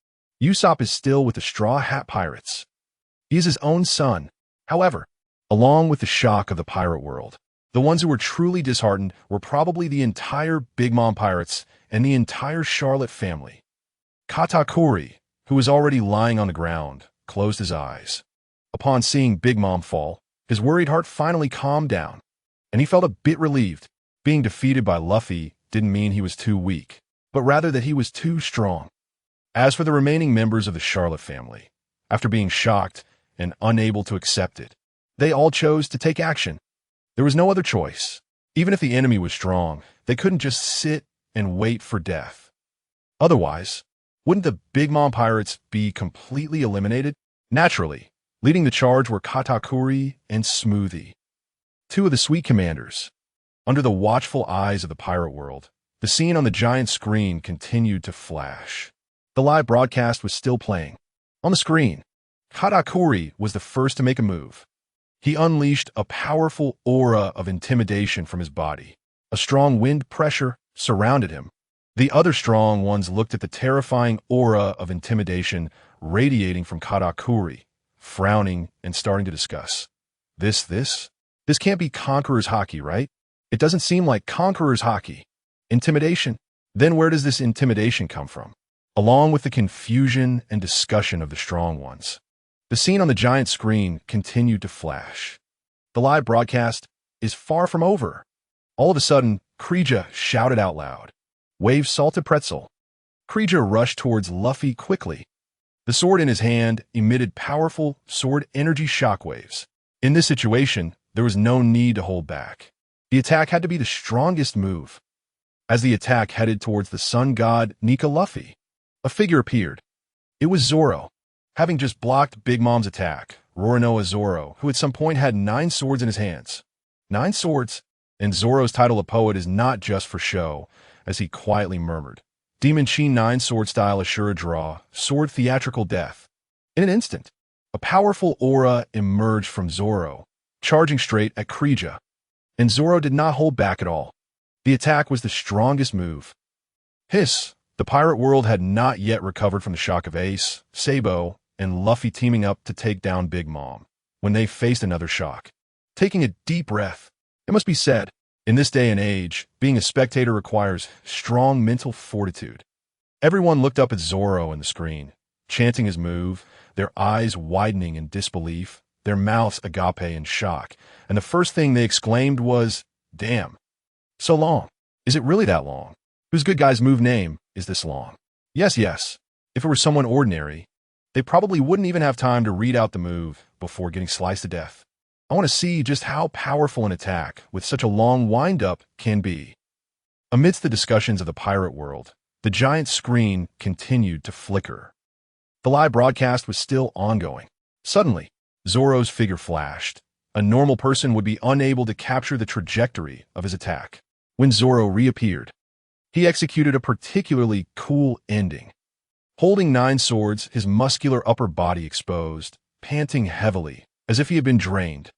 Usopp is still with the Straw Hat Pirates. He is his own son. However, along with the shock of the pirate world, the ones who were truly disheartened were probably the entire Big Mom Pirates and the entire Charlotte family. Katakuri, who was already lying on the ground, closed his eyes. Upon seeing Big Mom fall, his worried heart finally calmed down, and he felt a bit relieved. Being defeated by Luffy didn't mean he was too weak, but rather that he was too strong. As for the remaining members of the Charlotte family, after being shocked and unable to accept it, they all chose to take action. There was no other choice. Even if the enemy was strong, they couldn't just sit and wait for death. Otherwise, wouldn't the Big Mom pirates be completely eliminated? Naturally, leading the charge were Katakuri and Smoothie, two of the sweet commanders. Under the watchful eyes of the pirate world, the scene on the giant screen continued to flash. The live broadcast was still playing. On the screen, Katakuri was the first to make a move. He unleashed a powerful aura of intimidation from his body. A strong wind pressure surrounded him. The other strong ones looked at the terrifying aura of intimidation radiating from Katakuri, frowning and starting to discuss. This can't be Conqueror's Haki, right? It doesn't seem like Conqueror's Haki. Intimidation? Then where does this intimidation come from? Along with the confusion and discussion of the strong ones, the scene on the giant screen continued to flash. The live broadcast is far from over. All of a sudden, Krija shouted out loud, "Wave salted pretzel." Krija rushed towards Luffy quickly. The sword in his hand emitted powerful sword energy shockwaves. In this situation, there was no need to hold back. The attack had to be the strongest move. As the attack headed towards the sun god Nika Luffy, a figure appeared. It was Zoro. Having just blocked Big Mom's attack, Roronoa Zoro, who at some point had 9 swords in his hands. 9 swords? And Zoro's title of poet is not just for show, as he quietly murmured. Demon Chi 9 sword style assure a draw, sword theatrical death. In an instant, a powerful aura emerged from Zoro, charging straight at Krija. And Zoro did not hold back at all. The attack was the strongest move. Hiss! The pirate world had not yet recovered from the shock of Ace, Sabo, and Luffy teaming up to take down Big Mom, when they faced another shock. Taking a deep breath, it must be said, in this day and age, being a spectator requires strong mental fortitude. Everyone looked up at Zoro on the screen, chanting his move, their eyes widening in disbelief, their mouths agape in shock, and the first thing they exclaimed was, "Damn. So long. Is it really that long? Whose good guy's move name is this long?" Yes. If it were someone ordinary, they probably wouldn't even have time to read out the move before getting sliced to death. I want to see just how powerful an attack with such a long wind-up can be. Amidst the discussions of the pirate world, the giant screen continued to flicker. The live broadcast was still ongoing. Suddenly, Zoro's figure flashed. A normal person would be unable to capture the trajectory of his attack. When Zoro reappeared, he executed a particularly cool ending. Holding 9 swords, his muscular upper body exposed, panting heavily, as if he had been drained.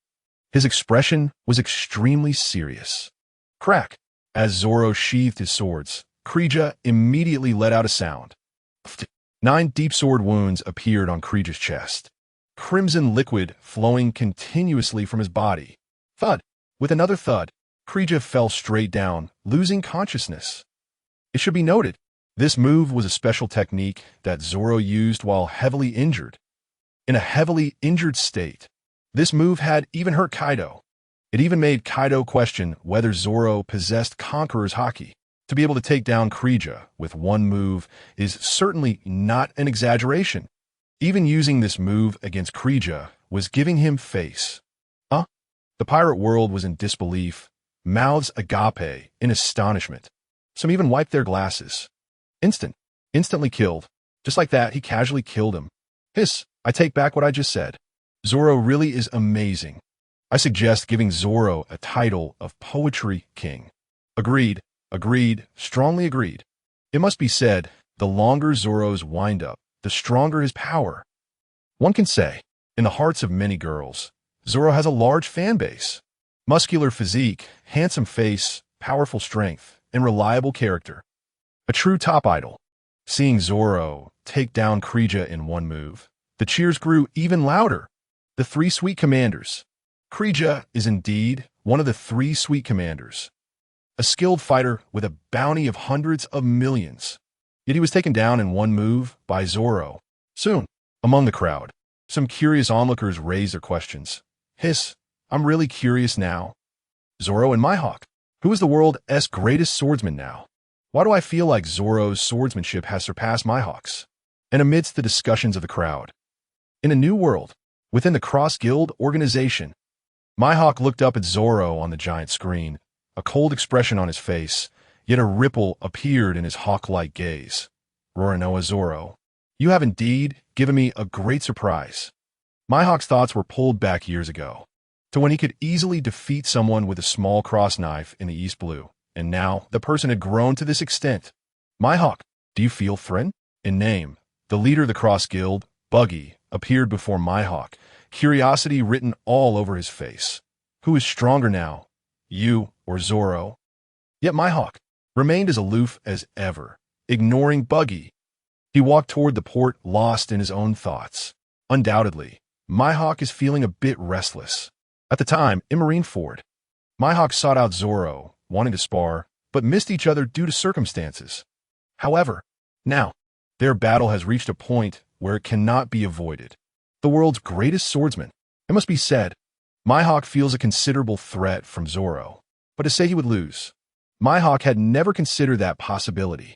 His expression was extremely serious. Crack! As Zoro sheathed his swords, Krija immediately let out a sound. 9 deep sword wounds appeared on Krija's chest. Crimson liquid flowing continuously from his body. Thud! With another thud, Krija fell straight down, losing consciousness. It should be noted, this move was a special technique that Zoro used while heavily injured. In a heavily injured state, this move had even hurt Kaido. It even made Kaido question whether Zoro possessed Conqueror's Haki. To be able to take down Krija with one move is certainly not an exaggeration. Even using this move against Krija was giving him face. The pirate world was in disbelief, mouths agape in astonishment. Some even wiped their glasses. Instantly killed. Just like that, he casually killed him. Hiss, I take back what I just said. Zoro really is amazing. I suggest giving Zoro a title of Poetry King. Agreed, strongly agreed. It must be said, the longer Zoro's wind-up, the stronger his power. One can say, in the hearts of many girls, Zoro has a large fan base. Muscular physique, handsome face, powerful strength, and reliable character. A true top idol. Seeing Zoro take down Krija in one move, the cheers grew even louder. The 3 sweet commanders. Krija is indeed one of the 3 sweet commanders. A skilled fighter with a bounty of hundreds of millions. Yet he was taken down in one move by Zoro. Soon, among the crowd, some curious onlookers raised their questions. Hiss, I'm really curious now. Zoro and Mihawk, who is the world's greatest swordsman now? Why do I feel like Zoro's swordsmanship has surpassed Mihawk's? And amidst the discussions of the crowd, in a new world, within the Cross Guild organization, Mihawk looked up at Zoro on the giant screen, a cold expression on his face, yet a ripple appeared in his hawk-like gaze. Roronoa Zoro, you have indeed given me a great surprise. Mihawk's thoughts were pulled back years ago, to when he could easily defeat someone with a small cross knife in the East Blue, and now the person had grown to this extent. Mihawk, do you feel threatened? In name, the leader of the Cross Guild, Buggy, appeared before Mihawk, curiosity written all over his face. Who is stronger now, you or Zoro? Yet Mihawk remained as aloof as ever, ignoring Buggy. He walked toward the port, lost in his own thoughts. Undoubtedly, Mihawk is feeling a bit restless. At the time, in Marineford, Mihawk sought out Zoro, wanting to spar, but missed each other due to circumstances. However, now, their battle has reached a point where it cannot be avoided. The world's greatest swordsman, it must be said, Mihawk feels a considerable threat from Zoro. But to say he would lose, Mihawk had never considered that possibility.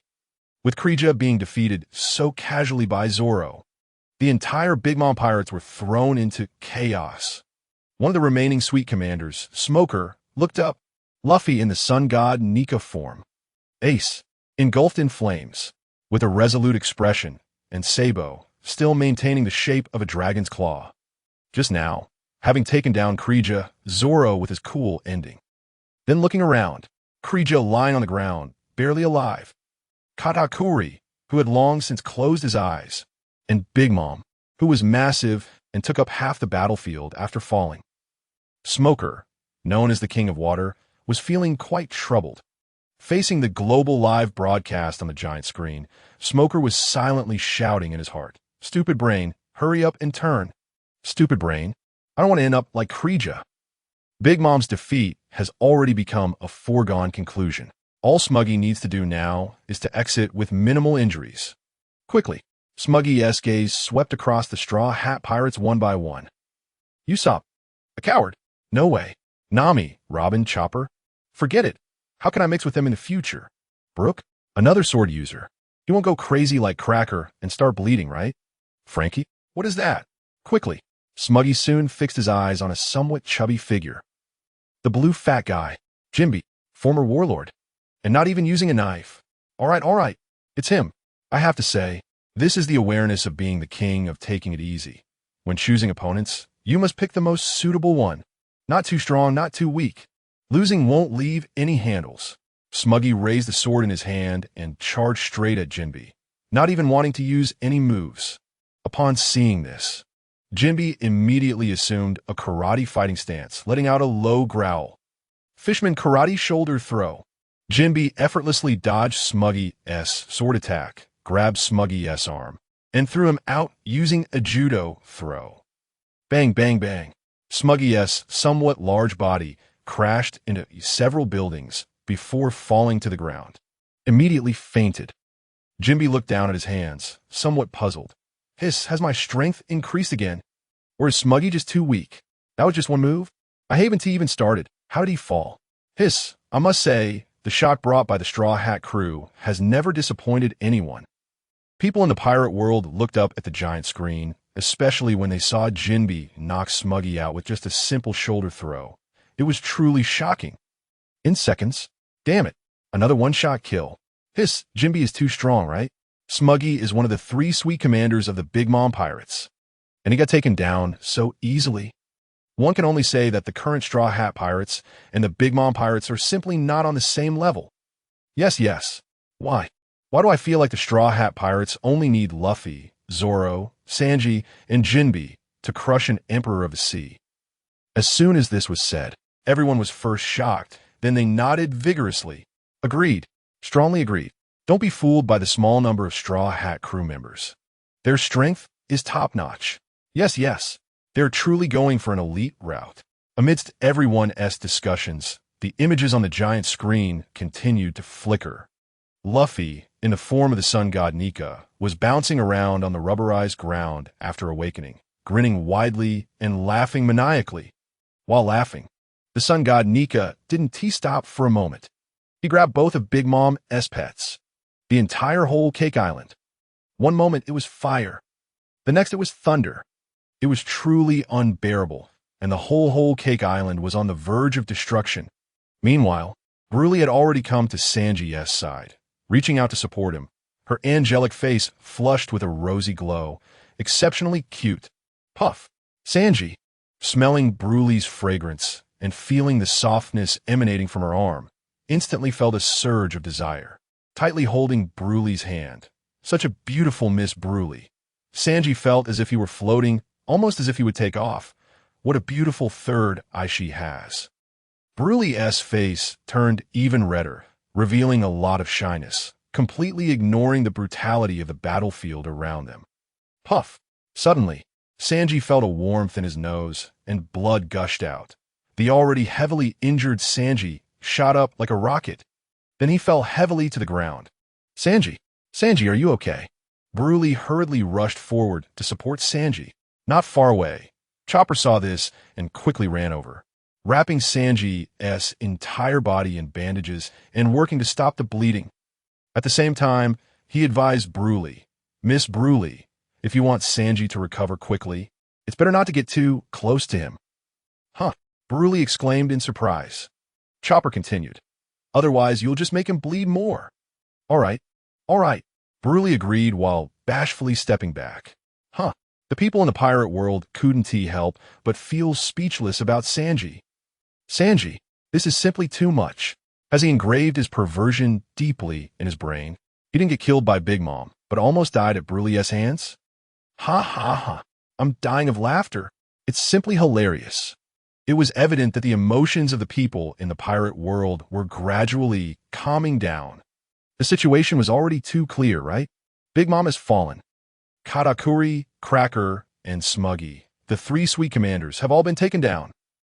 With Krija being defeated so casually by Zoro, the entire Big Mom Pirates were thrown into chaos. One of the remaining Sweet Commanders, Smoker, looked up, Luffy in the sun god Nika form, Ace, engulfed in flames, with a resolute expression, and Sabo, still maintaining the shape of a dragon's claw. Just now, having taken down Krija, Zoro with his cool ending. Then looking around, Krija lying on the ground, barely alive. Katakuri, who had long since closed his eyes, and Big Mom, who was massive and took up half the battlefield after falling. Smoker, known as the King of Water, was feeling quite troubled. Facing the global live broadcast on the giant screen, Smoker was silently shouting in his heart, "Stupid brain, hurry up and turn. Stupid brain, I don't want to end up like Krija." Big Mom's defeat has already become a foregone conclusion. All Smuggy needs to do now is to exit with minimal injuries. Quickly, Smuggy's gaze swept across the Straw Hat Pirates one by one. Usopp, a coward? No way. Nami, Robin, Chopper? Forget it. How can I mix with them in the future? Brook, another sword user. He won't go crazy like Cracker and start bleeding, right? Frankie, what is that? Quickly, Smuggy soon fixed his eyes on a somewhat chubby figure. The blue fat guy, Jinbe, former warlord. And not even using a knife. All right, it's him. I have to say, this is the awareness of being the king of taking it easy. When choosing opponents, you must pick the most suitable one. Not too strong, not too weak. Losing won't leave any handles. Smuggy raised the sword in his hand and charged straight at Jinbe, not even wanting to use any moves. Upon seeing this, Jinbe immediately assumed a karate fighting stance, letting out a low growl. Fishman karate shoulder throw. Jinbe effortlessly dodged Smuggy's sword attack, grabbed Smuggy's arm, and threw him out using a judo throw. Bang, bang, bang. Smuggy's somewhat large body crashed into several buildings before falling to the ground. Immediately fainted. Jinbe looked down at his hands, somewhat puzzled. Has my strength increased again? Or is Smuggy just too weak? That was just one move? I haven't even started. How did he fall? I must say, the shock brought by the Straw Hat crew has never disappointed anyone. People in the pirate world looked up at the giant screen, especially when they saw Jinbe knock Smuggy out with just a simple shoulder throw. It was truly shocking. In seconds, damn it, another one-shot kill. Jinbe is too strong, right? Smuggy is one of the 3 Sweet Commanders of the Big Mom Pirates, and he got taken down so easily. One can only say that the current Straw Hat Pirates and the Big Mom Pirates are simply not on the same level. Yes. Why? Why do I feel like the Straw Hat Pirates only need Luffy, Zoro, Sanji, and Jinbe to crush an Emperor of the Sea? As soon as this was said, everyone was first shocked, then they nodded vigorously. Agreed. Strongly agreed. Don't be fooled by the small number of Straw Hat crew members. Their strength is top-notch. Yes. They're truly going for an elite route. Amidst everyone's discussions, the images on the giant screen continued to flicker. Luffy, in the form of the sun god Nika, was bouncing around on the rubberized ground after awakening, grinning widely and laughing maniacally. While laughing, the sun god Nika didn't stop for a moment. He grabbed both of Big Mom's pets, the entire whole Cake Island. One moment it was fire. The next it was thunder. It was truly unbearable, and the whole Cake Island was on the verge of destruction. Meanwhile, Bruley had already come to Sanji's side, reaching out to support him, her angelic face flushed with a rosy glow. Exceptionally cute. Puff. Sanji, smelling Bruley's fragrance and feeling the softness emanating from her arm, instantly felt a surge of desire, tightly holding Bruley's hand. Such a beautiful Miss Bruley. Sanji felt as if he were floating, almost as if he would take off. What a beautiful third eye she has. Bruley's face turned even redder, revealing a lot of shyness, completely ignoring the brutality of the battlefield around them. Puff. Suddenly, Sanji felt a warmth in his nose, and blood gushed out. The already heavily injured Sanji shot up like a rocket. Then he fell heavily to the ground. Sanji, are you okay? Bruley hurriedly rushed forward to support Sanji. Not far away, Chopper saw this and quickly ran over, wrapping Sanji's entire body in bandages and working to stop the bleeding. At the same time, he advised Bruley, Miss Bruley, if you want Sanji to recover quickly, it's better not to get too close to him. Huh, Bruley exclaimed in surprise. Chopper continued, otherwise you'll just make him bleed more. All right, Bruley agreed while bashfully stepping back. Huh, the people in the pirate world couldn't help but feel speechless about Sanji. Sanji, this is simply too much. As he engraved his perversion deeply in his brain, he didn't get killed by Big Mom, but almost died at Bruley's hands? Ha. I'm dying of laughter. It's simply hilarious. It was evident that the emotions of the people in the pirate world were gradually calming down. The situation was already too clear, right? Big Mom has fallen. Katakuri, Cracker, and Smuggy, the three sweet commanders, have all been taken down.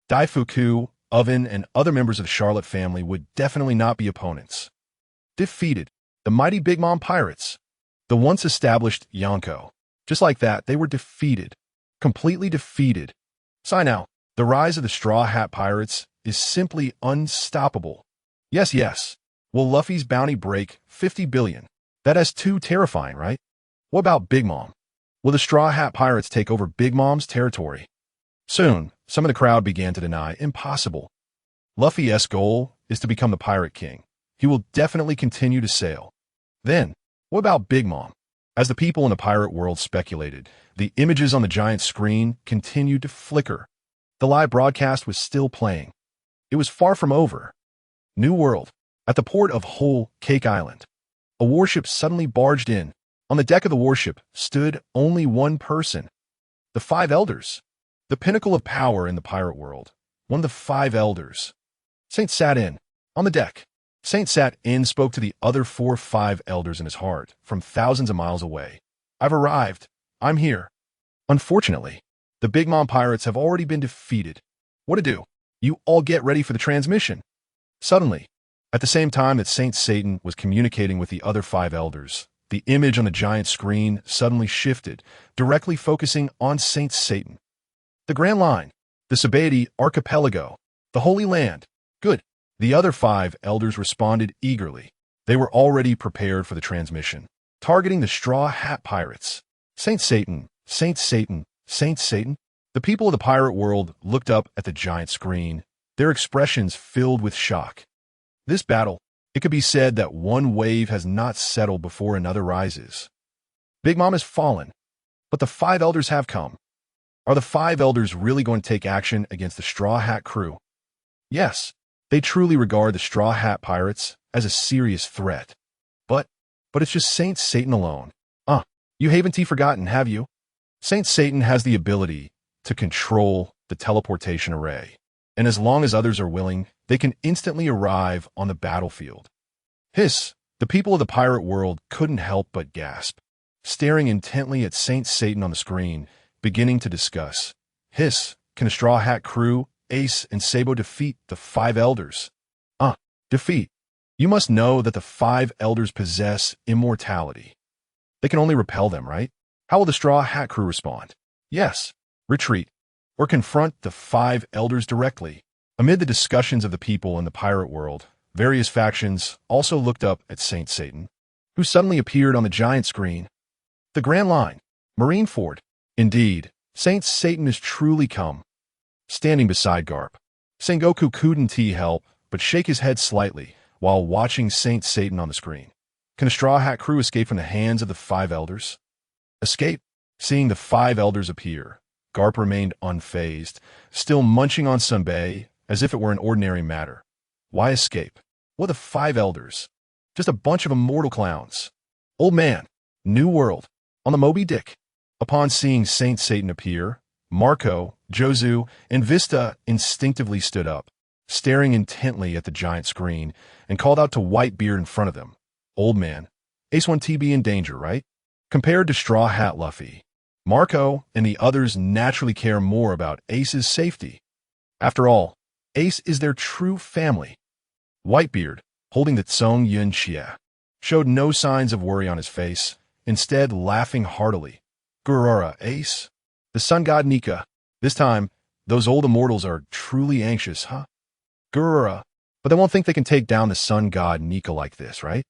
Daifuku, Oven, and other members of the Charlotte family would definitely not be opponents. Defeated. The mighty Big Mom pirates. The once established Yonko. Just like that, they were defeated. Completely defeated. Sign out. The rise of the Straw Hat Pirates is simply unstoppable. Yes. Will Luffy's bounty break 50 billion? That is too terrifying, right? What about Big Mom? Will the Straw Hat Pirates take over Big Mom's territory? Soon, some of the crowd began to deny impossible. Luffy's goal is to become the Pirate King. He will definitely continue to sail. Then, what about Big Mom? As the people in the pirate world speculated, the images on the giant screen continued to flicker. The live broadcast was still playing. It was far from over. New World. At the port of Whole Cake Island, a warship suddenly barged in. On the deck of the warship stood only one person. The Five Elders. The pinnacle of power in the pirate world. One of the Five Elders. Saint sat in. On the deck. Saint sat in spoke to the other 4-5 elders in his heart from thousands of miles away. I've arrived. I'm here. Unfortunately, the Big Mom pirates have already been defeated. What to do? You all get ready for the transmission. Suddenly, at the same time that Saint Satan was communicating with the other 5 elders, the image on the giant screen suddenly shifted, directly focusing on Saint Satan. The Grand Line, the Sabaody Archipelago, the Holy Land. Good. The other 5 elders responded eagerly. They were already prepared for the transmission, targeting the Straw Hat Pirates. Saint Satan, Saint Satan, Saint Satan. The people of the pirate world looked up at the giant screen, their expressions filled with shock. This battle, it could be said that one wave has not settled before another rises. Big Mom has fallen, but the 5 elders have come. Are the 5 elders really going to take action against the Straw Hat crew? Yes. They truly regard the Straw Hat Pirates as a serious threat. But it's just Saint Satan alone. You haven't forgotten, have you? Saint Satan has the ability to control the teleportation array, and as long as others are willing, they can instantly arrive on the battlefield. Hiss! The people of the pirate world couldn't help but gasp, staring intently at Saint Satan on the screen, beginning to discuss. Hiss! Can the Straw Hat crew, Ace and Sabo defeat the 5 elders? Defeat. You must know that the 5 elders possess immortality. They can only repel them, right? How will the Straw Hat crew respond? Yes, retreat, or confront the 5 elders directly. Amid the discussions of the people in the pirate world, various factions also looked up at Saint Satan, who suddenly appeared on the giant screen. The Grand Line, Marineford. Indeed, Saint Satan has truly come. Standing beside Garp, Sengoku couldn't help but shake his head slightly while watching Saint Satan on the screen. Can the Straw Hat crew escape from the hands of the five elders? Escape? Seeing the five elders appear, Garp remained unfazed, still munching on sunbae as if it were an ordinary matter. Why escape? What, the five elders? Just a bunch of immortal clowns. Old man, New World, on the Moby Dick. Upon seeing Saint Satan appear, Marco, Jozu, and Vista instinctively stood up, staring intently at the giant screen, and called out to Whitebeard in front of them. Old man, Ace 1TB in danger, right? Compared to Straw Hat Luffy, Marco and the others naturally care more about Ace's safety. After all, Ace is their true family. Whitebeard, holding the Tsung Yun Chia, showed no signs of worry on his face, instead laughing heartily. Gurura, Ace? The sun god Nika. This time, those old immortals are truly anxious, huh? Gurura, but they won't think they can take down the sun god Nika like this, right?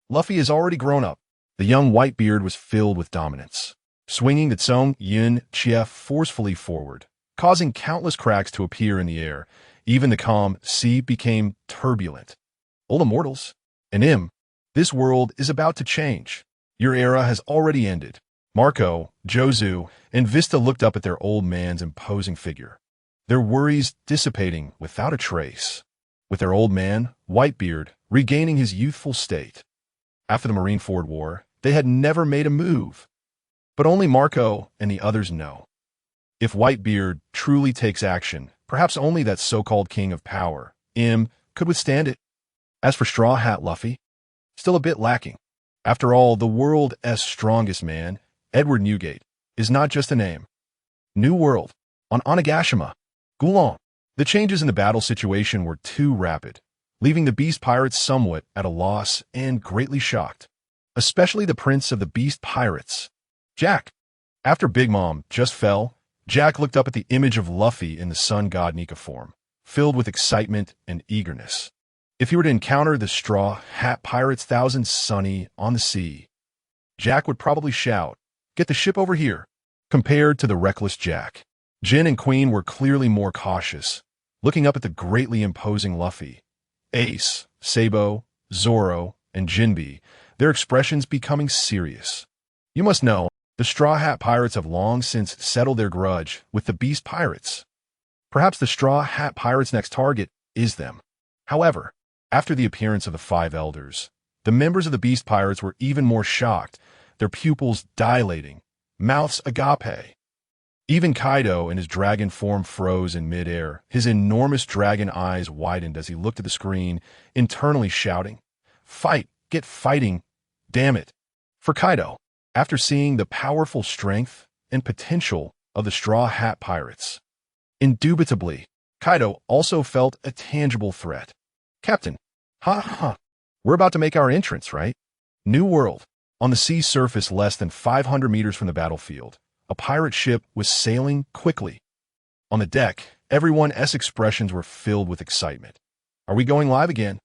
Luffy is already grown up. The young Whitebeard was filled with dominance, swinging the Tsung Yun Chia forcefully forward, causing countless cracks to appear in the air. Even the calm sea became turbulent. Old immortals, and this world is about to change. Your era has already ended. Marco, Jozu, and Vista looked up at their old man's imposing figure, their worries dissipating without a trace, with their old man, Whitebeard, regaining his youthful state. After the Marineford War, they had never made a move. But only Marco and the others know. If Whitebeard truly takes action, perhaps only that so-called king of power, could withstand it. As for Straw Hat Luffy, still a bit lacking. After all, the world's strongest man, Edward Newgate, is not just a name. New World, on Onigashima, Gulong. The changes in the battle situation were too rapid, leaving the Beast Pirates somewhat at a loss and greatly shocked. Especially the Prince of the Beast Pirates, Jack. After Big Mom just fell, Jack looked up at the image of Luffy in the sun god Nika form, filled with excitement and eagerness. If he were to encounter the Straw Hat Pirates Thousand Sunny on the sea, Jack would probably shout, "Get the ship over here!" Compared to the reckless Jack, Jin and Queen were clearly more cautious, looking up at the greatly imposing Luffy. Ace, Sabo, Zoro, and Jinbe, their expressions becoming serious. You must know, the Straw Hat Pirates have long since settled their grudge with the Beast Pirates. Perhaps the Straw Hat Pirates' next target is them. However, after the appearance of the five elders, the members of the Beast Pirates were even more shocked, their pupils dilating, mouths agape. Even Kaido in his dragon form froze in midair, his enormous dragon eyes widened as he looked at the screen, internally shouting, "Fight! Get fighting! Damn it!" For Kaido, after seeing the powerful strength and potential of the Straw Hat Pirates, indubitably, Kaido also felt a tangible threat. Captain, we're about to make our entrance, right? New World. On the sea surface less than 500 meters from the battlefield, a pirate ship was sailing quickly. On the deck, everyone's expressions were filled with excitement. Are we going live again?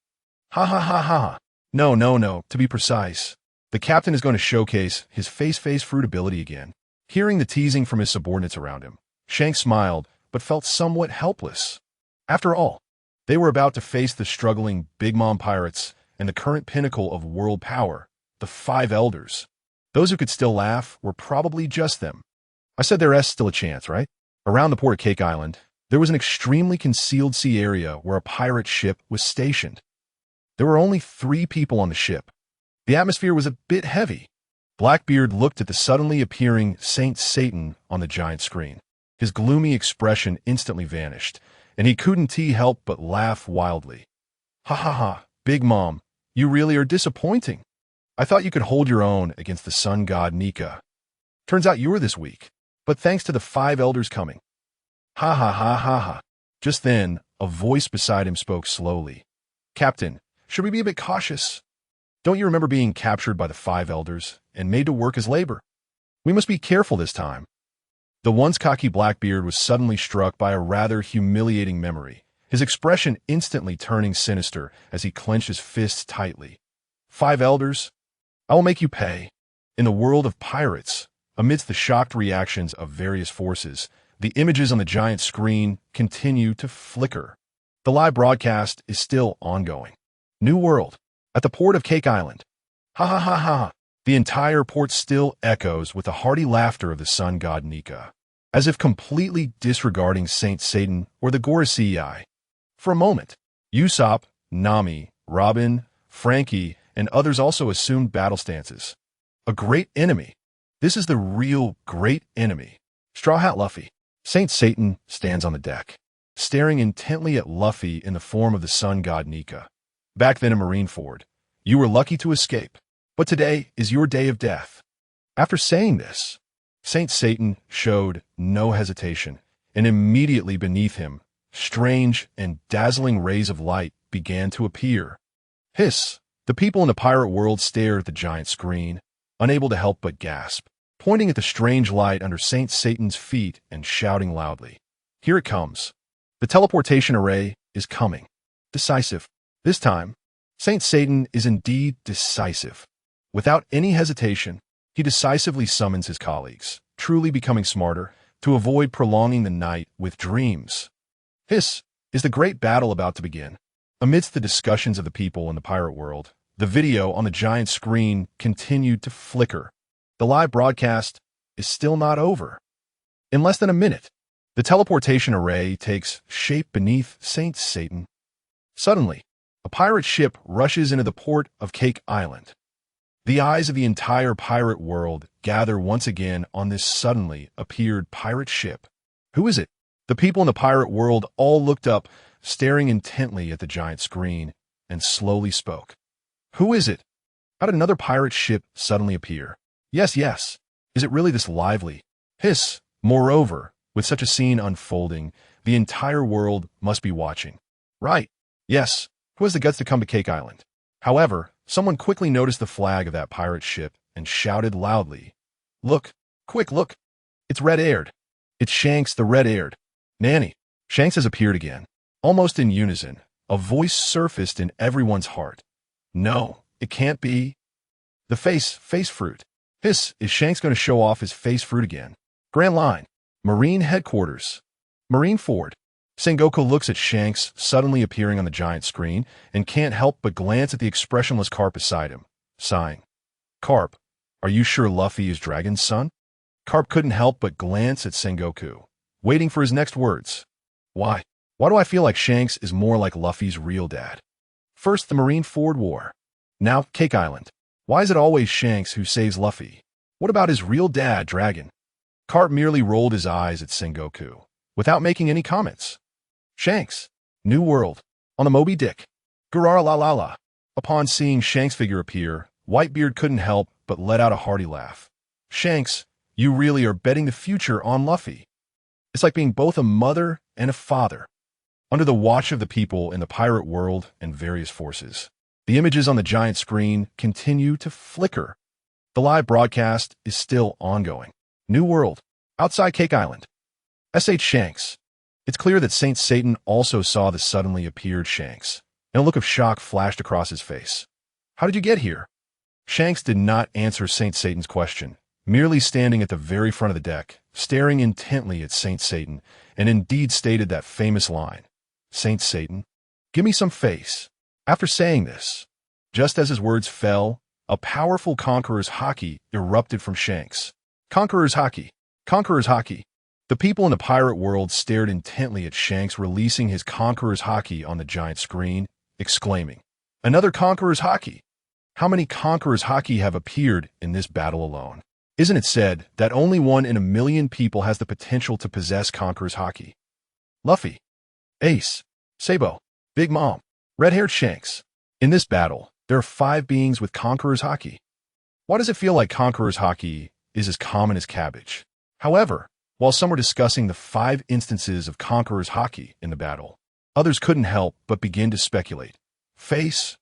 No, to be precise. The captain is going to showcase his face fruit ability again. Hearing the teasing from his subordinates around him, Shanks smiled, but felt somewhat helpless. After all, they were about to face the struggling Big Mom Pirates and the current pinnacle of world power, the five elders. Those who could still laugh were probably just them. I said there's still a chance, right? Around the port of Cake Island, there was an extremely concealed sea area where a pirate ship was stationed. There were only 3 people on the ship. The atmosphere was a bit heavy. Blackbeard looked at the suddenly appearing Saint Satan on the giant screen. His gloomy expression instantly vanished, and he couldn't help but laugh wildly. Big Mom, you really are disappointing. I thought you could hold your own against the sun god Nika. Turns out you were this weak, but thanks to the 5 elders coming. Just then, a voice beside him spoke slowly. Captain, should we be a bit cautious? Don't you remember being captured by the 5 elders and made to work as labor? We must be careful this time. The once cocky Blackbeard was suddenly struck by a rather humiliating memory, his expression instantly turning sinister as he clenched his fists tightly. 5 elders? I will make you pay. In the world of pirates, amidst the shocked reactions of various forces, the images on the giant screen continue to flicker. The live broadcast is still ongoing. New world. At the port of Cake Island. Ha ha ha ha. The entire port still echoes with the hearty laughter of the sun god Nika, as if completely disregarding Saint Satan or the Gorosei. For a moment, Usopp, Nami, Robin, Frankie, and others also assumed battle stances. A great enemy. This is the real great enemy. Straw Hat Luffy. Saint Satan stands on the deck, staring intently at Luffy in the form of the sun god Nika. Back then in Marineford, you were lucky to escape, but today is your day of death. After saying this, Saint Satan showed no hesitation, and immediately beneath him, strange and dazzling rays of light began to appear. Hiss! The people in the pirate world stared at the giant screen, unable to help but gasp, pointing at the strange light under Saint Satan's feet and shouting loudly. Here it comes. The teleportation array is coming. Decisive. This time, Saint Satan is indeed decisive. Without any hesitation, he decisively summons his colleagues, truly becoming smarter, to avoid prolonging the night with dreams. Hiss! Is the great battle about to begin? Amidst the discussions of the people in the pirate world, the video on the giant screen continued to flicker. The live broadcast is still not over. In less than a minute, the teleportation array takes shape beneath Saint Satan. Suddenly, a pirate ship rushes into the port of Cake Island. The eyes of the entire pirate world gather once again on this suddenly appeared pirate ship. Who is it? The people in the pirate world all looked up, staring intently at the giant screen, and slowly spoke. Who is it? How did another pirate ship suddenly appear? Yes, yes. Is it really this lively? Hiss! Moreover, with such a scene unfolding, the entire world must be watching. Right. Yes. Who has the guts to come to Cake Island? However, someone quickly noticed the flag of that pirate ship and shouted loudly. Look! Quick, look! It's red-haired. It's Shanks the red-haired. Nanny! Shanks has appeared again. Almost in unison, a voice surfaced in everyone's heart. No, it can't be. The face fruit. Hiss, is Shanks going to show off his face fruit again? Grand Line. Marine Headquarters. Marineford. Sengoku looks at Shanks suddenly appearing on the giant screen and can't help but glance at the expressionless Carp beside him, sighing. Carp, are you sure Luffy is Dragon's son? Carp couldn't help but glance at Sengoku, waiting for his next words. Why? Why do I feel like Shanks is more like Luffy's real dad? First the Marineford War. Now Cake Island. Why is it always Shanks who saves Luffy? What about his real dad, Dragon? Carp merely rolled his eyes at Sengoku, without making any comments. Shanks. New world. On the Moby Dick. Garara la la la. Upon seeing Shanks' figure appear, Whitebeard couldn't help but let out a hearty laugh. Shanks, you really are betting the future on Luffy. It's like being both a mother and a father. Under the watch of the people in the pirate world and various forces, the images on the giant screen continue to flicker. The live broadcast is still ongoing. New world. Outside Cake Island. S.H. Shanks. It's clear that Saint Satan also saw the suddenly appeared Shanks, and a look of shock flashed across his face. How did you get here? Shanks did not answer Saint Satan's question, merely standing at the very front of the deck, staring intently at Saint Satan, and indeed stated that famous line, Saint Satan, give me some face. After saying this, just as his words fell, a powerful Conqueror's Haki erupted from Shanks. Conqueror's Haki. Conqueror's Haki. The people in the pirate world stared intently at Shanks releasing his Conqueror's Haki on the giant screen, exclaiming, Another Conqueror's Haki! How many Conqueror's Haki have appeared in this battle alone? Isn't it said that only 1 in a million people has the potential to possess Conqueror's Haki? Luffy, Ace, Sabo, Big Mom, red-haired Shanks. In this battle, there are 5 beings with Conqueror's Haki. Why does it feel like Conqueror's Haki is as common as cabbage? However, while some were discussing the 5 instances of Conqueror's Haki in the battle, others couldn't help but begin to speculate. Face?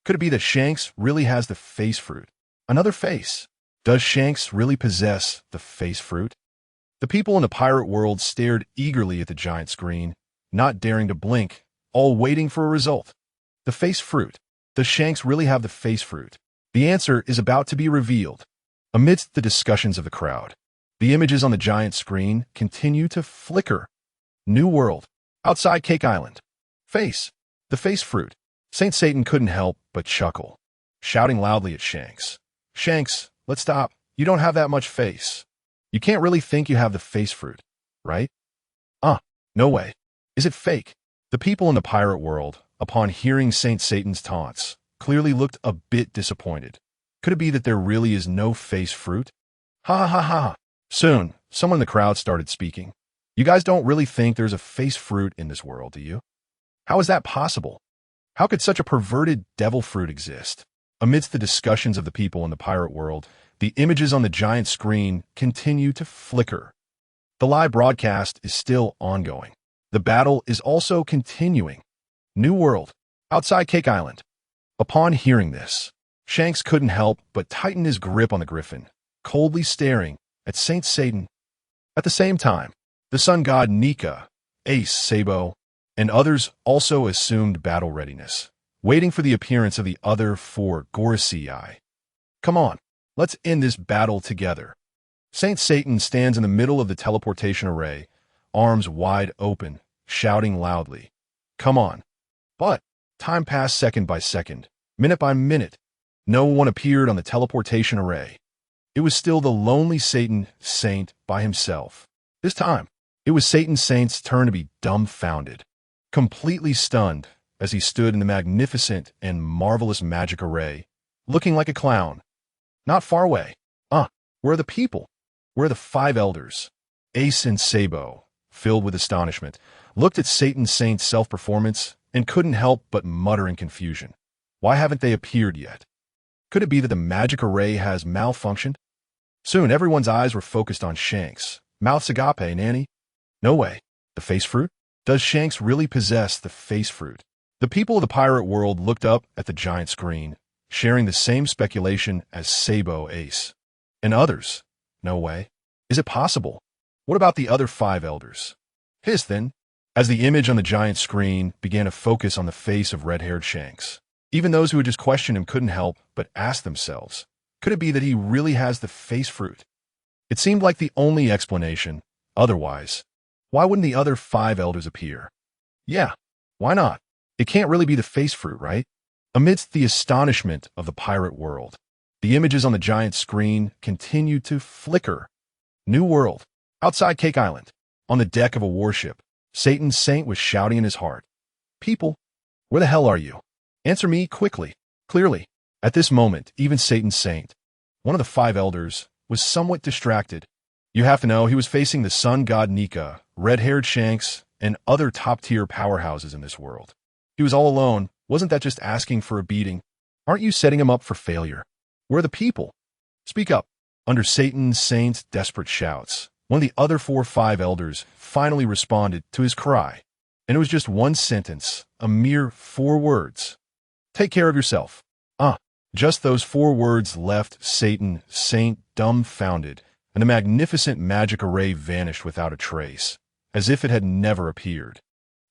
Could it be that Shanks really has the face fruit? Another face? Does Shanks really possess the face fruit? The people in the pirate world stared eagerly at the giant screen, not daring to blink, all waiting for a result. The face fruit. Does Shanks really have the face fruit? The answer is about to be revealed. Amidst the discussions of the crowd, the images on the giant screen continue to flicker. New world. Outside Cake Island. Face. The face fruit. Saint Satan couldn't help but chuckle, shouting loudly at Shanks. Shanks, let's stop. You don't have that much face. You can't really think you have the face fruit, right? No way. Is it fake? The people in the pirate world, upon hearing Saint Satan's taunts, clearly looked a bit disappointed. Could it be that there really is no face fruit? Ha ha ha ha. Soon, someone in the crowd started speaking. You guys don't really think there's a face fruit in this world, do you? How is that possible? How could such a perverted devil fruit exist? Amidst the discussions of the people in the pirate world, the images on the giant screen continue to flicker. The live broadcast is still ongoing. The battle is also continuing. New world, outside Cake Island. Upon hearing this, Shanks couldn't help but tighten his grip on the griffin, coldly staring at Saint Satan. At the same time, the sun god Nika, Ace, Sabo, and others also assumed battle readiness, waiting for the appearance of the other four Gorosei. Come on, let's end this battle together. Saint Satan stands in the middle of the teleportation array, arms wide open, shouting loudly. Come on. But time passed second by second, minute by minute. No one appeared on the teleportation array. It was still the lonely Satan Saint by himself. This time, it was Satan Saint's turn to be dumbfounded, completely stunned as he stood in the magnificent and marvelous magic array, looking like a clown. Not far away. Where are the people? Where are the five elders? Ace and Sabo, filled with astonishment, looked at Satan Saint's self-performance and couldn't help but mutter in confusion. Why haven't they appeared yet? Could it be that the magic array has malfunctioned? Soon everyone's eyes were focused on Shanks. Mouths agape, Nanny? No way. The face fruit? Does Shanks really possess the face fruit? The people of the pirate world looked up at the giant screen, sharing the same speculation as Sabo, Ace. And others? No way. Is it possible? What about the other five elders? His then, as the image on the giant screen began to focus on the face of red-haired Shanks. Even those who had just questioned him couldn't help but ask themselves, could it be that he really has the face fruit? It seemed like the only explanation. Otherwise, why wouldn't the other five elders appear? Yeah, why not? It can't really be the face fruit, right? Amidst the astonishment of the pirate world, the images on the giant screen continued to flicker. New world, outside Cake Island, on the deck of a warship, Satan Saint was shouting in his heart. People, where the hell are you? Answer me quickly, clearly. At this moment, even Satan Saint, one of the five elders, was somewhat distracted. You have to know he was facing the sun god Nika, red-haired Shanks, and other top-tier powerhouses in this world. He was all alone. Wasn't that just asking for a beating? Aren't you setting him up for failure? Where are the people? Speak up. Under Satan Saint's desperate shouts, one of the other five elders finally responded to his cry. And it was just one sentence, a mere 4 words. Take care of yourself. Just those 4 words left Satan Saint dumbfounded, and the magnificent magic array vanished without a trace, as if it had never appeared.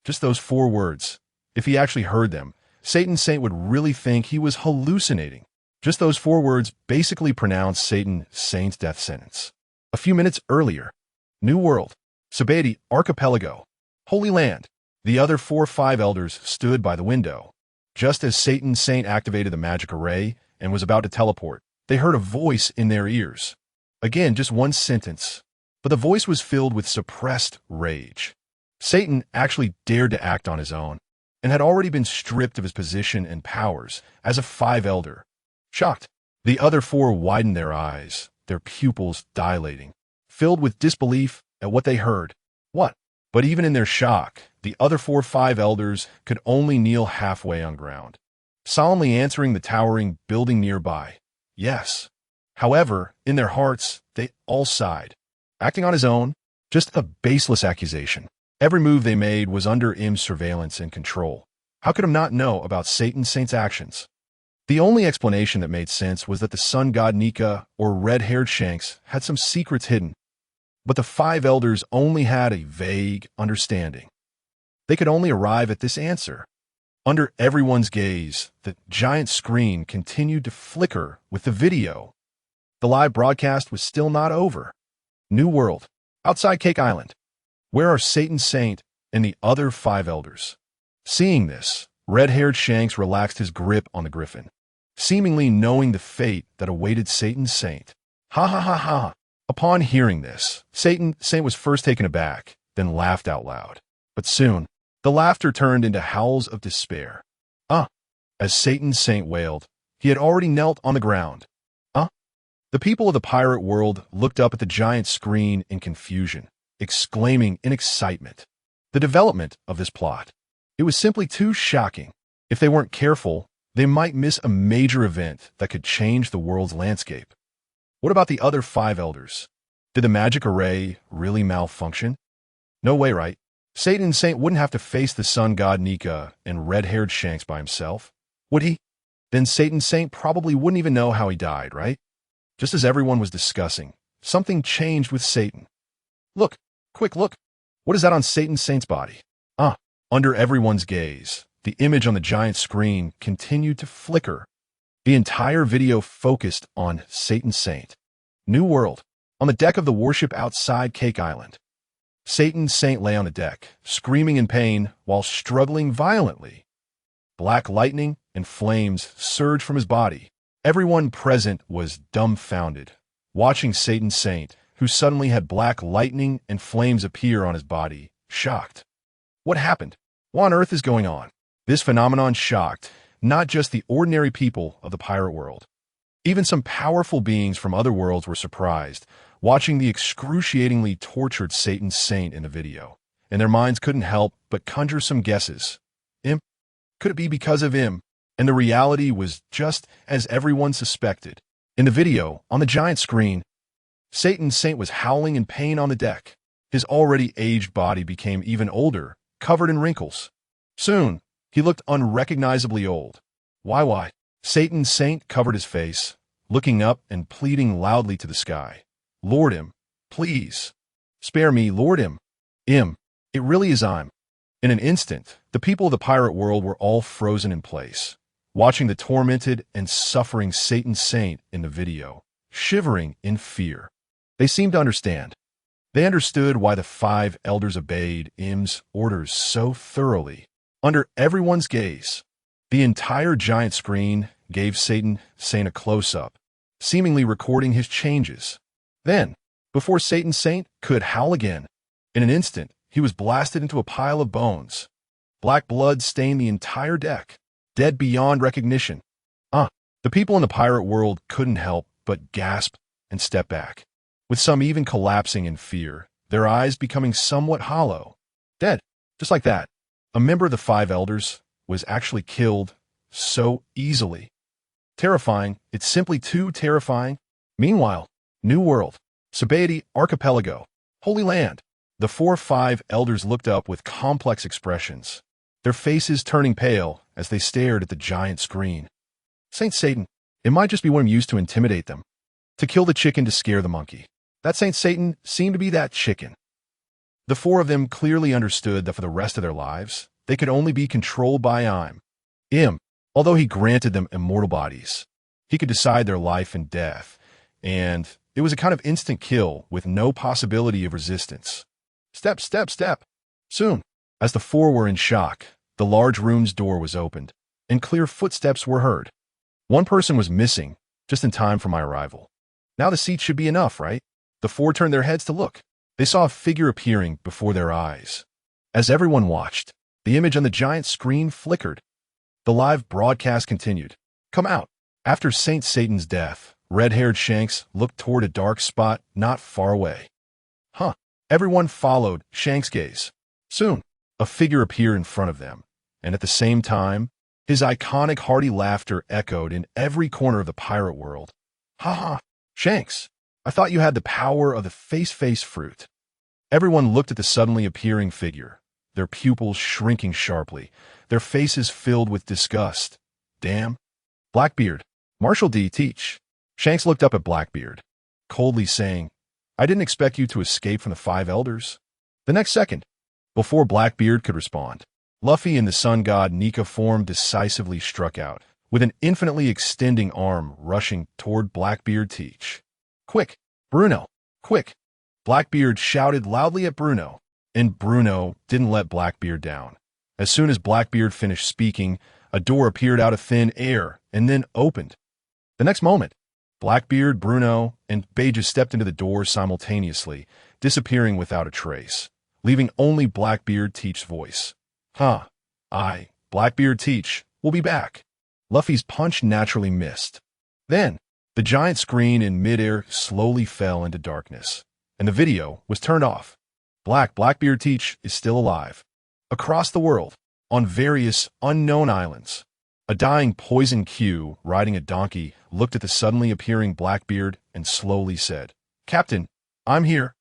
Just those 4 words. If he actually heard them, Satan Saint would really think he was hallucinating. Just those 4 words basically pronounced Satan Saint's death sentence. A few minutes earlier, New World, Sabati Archipelago, Holy Land, the other 5 elders stood by the window. Just as Satan Saint activated the magic array and was about to teleport, they heard a voice in their ears. Again, just one sentence, but the voice was filled with suppressed rage. Satan actually dared to act on his own, and had already been stripped of his position and powers as a 5 elder. Shocked, the other 4 widened their eyes, their pupils dilating, filled with disbelief at what they heard. What? But even in their shock, the other 5 elders could only kneel halfway on ground, solemnly answering the towering building nearby. Yes. However, in their hearts, they all sighed. Acting on his own? Just a baseless accusation. Every move they made was under Im's surveillance and control. How could him not know about Satan Saint's actions? The only explanation that made sense was that the sun god Nika or red-haired Shanks had some secrets hidden. But the 5 elders only had a vague understanding. They could only arrive at this answer. Under everyone's gaze, the giant screen continued to flicker with the video. The live broadcast was still not over. New World, outside Cake Island. Where are Satan Saint and the other 5 elders? Seeing this, red-haired Shanks relaxed his grip on the griffin, seemingly knowing the fate that awaited Satan's Saint. Ha ha ha ha! Upon hearing this, Saint was first taken aback, then laughed out loud. But soon, the laughter turned into howls of despair. As Satan's Saint wailed, he had already knelt on the ground. The people of the pirate world looked up at the giant screen in confusion, exclaiming in excitement. The development of this plot. It was simply too shocking. If they weren't careful, they might miss a major event that could change the world's landscape. What about the other 5 elders? Did the magic array really malfunction? No way, right? Satan's Saint wouldn't have to face the sun god Nika and red-haired Shanks by himself, would he? Then Satan's Saint probably wouldn't even know how he died, right? Just as everyone was discussing, something changed with Satan. Look, quick look. What is that on Satan's Saint's body? Under everyone's gaze, the image on the giant screen continued to flicker. The entire video focused on Satan's Saint. New World, on the deck of the warship outside Cake Island. Satan's Saint lay on the deck, screaming in pain while struggling violently. Black lightning and flames surged from his body. Everyone present was dumbfounded, watching Satan's Saint, who suddenly had black lightning and flames appear on his body, shocked. What happened? What on earth is going on? This phenomenon shocked not just the ordinary people of the pirate world. Even some powerful beings from other worlds were surprised, watching the excruciatingly tortured Satan's Saint in the video, and their minds couldn't help but conjure some guesses. Could it be because of him? And the reality was just as everyone suspected. In the video, on the giant screen, Satan's Saint was howling in pain on the deck. His already aged body became even older, covered in wrinkles. Soon, he looked unrecognizably old. Why? Satan's Saint covered his face, looking up and pleading loudly to the sky. Lord him, please. Spare me, Lord him. It really is I'm. In an instant, the people of the pirate world were all frozen in place, watching the tormented and suffering Satan's Saint in the video, shivering in fear. They seemed to understand. They understood why the 5 elders obeyed Im's orders so thoroughly. Under everyone's gaze, the entire giant screen gave Satan's Saint a close-up, seemingly recording his changes. Then, before Satan's Saint could howl again, in an instant, he was blasted into a pile of bones. Black blood stained the entire deck, dead beyond recognition. The people in the pirate world couldn't help but gasp and step back, with some even collapsing in fear, their eyes becoming somewhat hollow. Dead, just like that. A member of the 5 elders was actually killed so easily. Terrifying, it's simply too terrifying. Meanwhile, New World, Sabaody Archipelago, Holy Land. The 4-5 elders looked up with complex expressions, their faces turning pale as they stared at the giant screen. Saint Satan, it might just be what I'm used to intimidate them. To kill the chicken to scare the monkey. That Saint Satan seemed to be that chicken. The 4 of them clearly understood that for the rest of their lives, they could only be controlled by Im. Although he granted them immortal bodies, he could decide their life and death, and it was a kind of instant kill with no possibility of resistance. Step. Soon, as the 4 were in shock, the large room's door was opened, and clear footsteps were heard. One person was missing, just in time for my arrival. Now the seat should be enough, right? The 4 turned their heads to look. They saw a figure appearing before their eyes. As everyone watched, the image on the giant screen flickered. The live broadcast continued. Come out. After Saint Satan's death, red-haired Shanks looked toward a dark spot not far away. Everyone followed Shanks' gaze. Soon, a figure appeared in front of them, and at the same time, his iconic hearty laughter echoed in every corner of the pirate world. Ha! Shanks, I thought you had the power of the face fruit. Everyone looked at the suddenly appearing figure, their pupils shrinking sharply, their faces filled with disgust. Damn. Blackbeard, Marshal D. Teach. Shanks looked up at Blackbeard, coldly saying, I didn't expect you to escape from the 5 elders. The next second, before Blackbeard could respond, Luffy and the sun god Nika form decisively struck out, with an infinitely extending arm rushing toward Blackbeard Teach. Quick, Bruno, quick! Blackbeard shouted loudly at Bruno, and Bruno didn't let Blackbeard down. As soon as Blackbeard finished speaking, a door appeared out of thin air and then opened. The next moment, Blackbeard, Bruno, and Beige stepped into the door simultaneously, disappearing without a trace, leaving only Blackbeard Teach's voice. Blackbeard Teach, will be back. Luffy's punch naturally missed. Then, the giant screen in midair slowly fell into darkness, and the video was turned off. Blackbeard Teach is still alive. Across the world, on various unknown islands, a dying Poison Q riding a donkey looked at the suddenly appearing Blackbeard and slowly said, "Captain, I'm here."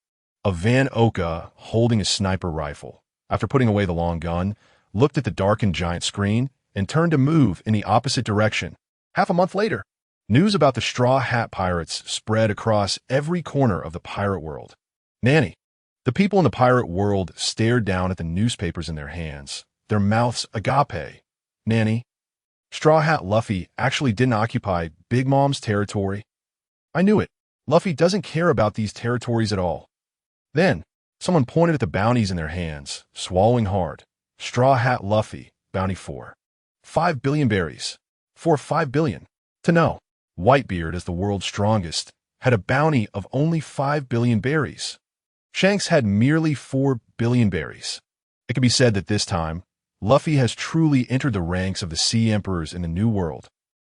A Van Oka, holding a sniper rifle, after putting away the long gun, looked at the darkened giant screen and turned to move in the opposite direction. Half a month later, news about the Straw Hat Pirates spread across every corner of the pirate world. Nanny. The people in the pirate world stared down at the newspapers in their hands, their mouths agape. Nanny. Straw Hat Luffy actually didn't occupy Big Mom's territory. I knew it. Luffy doesn't care about these territories at all. Then, someone pointed at the bounties in their hands, swallowing hard. Straw Hat Luffy, bounty 4. 5 billion berries. For 5 billion. To know, Whitebeard, as the world's strongest, had a bounty of only 5 billion berries. Shanks had merely 4 billion berries. It can be said that this time, Luffy has truly entered the ranks of the Sea Emperors in the New World.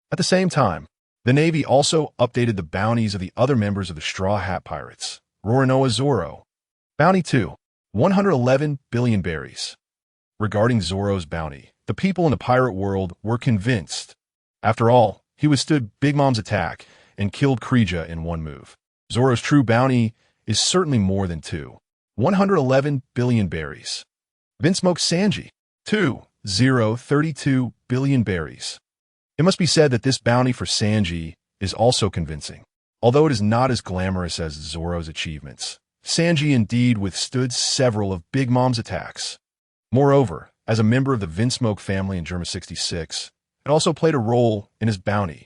At the same time, the Navy also updated the bounties of the other members of the Straw Hat Pirates. Roronoa Zoro. Bounty 2. 111 billion berries. Regarding Zoro's bounty, the people in the pirate world were convinced. After all, he withstood Big Mom's attack and killed Krija in one move. Zoro's true bounty is certainly more than 111 billion berries. Vinsmoke Sanji. 32 billion berries. It must be said that this bounty for Sanji is also convincing. Although it is not as glamorous as Zoro's achievements, Sanji indeed withstood several of Big Mom's attacks. Moreover, as a member of the Vinsmoke family in Germa 66, it also played a role in his bounty.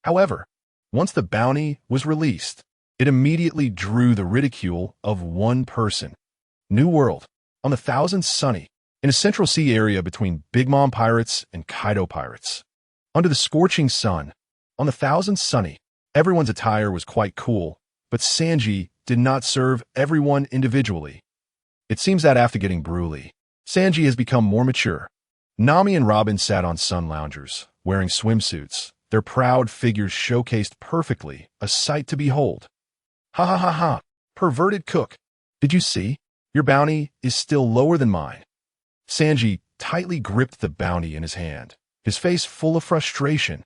However, once the bounty was released, it immediately drew the ridicule of one person. New World, on the Thousand Sunny, in a central sea area between Big Mom pirates and Kaido pirates. Under the scorching sun, on the Thousand Sunny, everyone's attire was quite cool, but Sanji did not serve everyone individually. It seems that after getting Broly, Sanji has become more mature. Nami and Robin sat on sun loungers, wearing swimsuits, their proud figures showcased perfectly, a sight to behold. Ha ha ha ha, perverted cook. Did you see? Your bounty is still lower than mine. Sanji tightly gripped the bounty in his hand, his face full of frustration.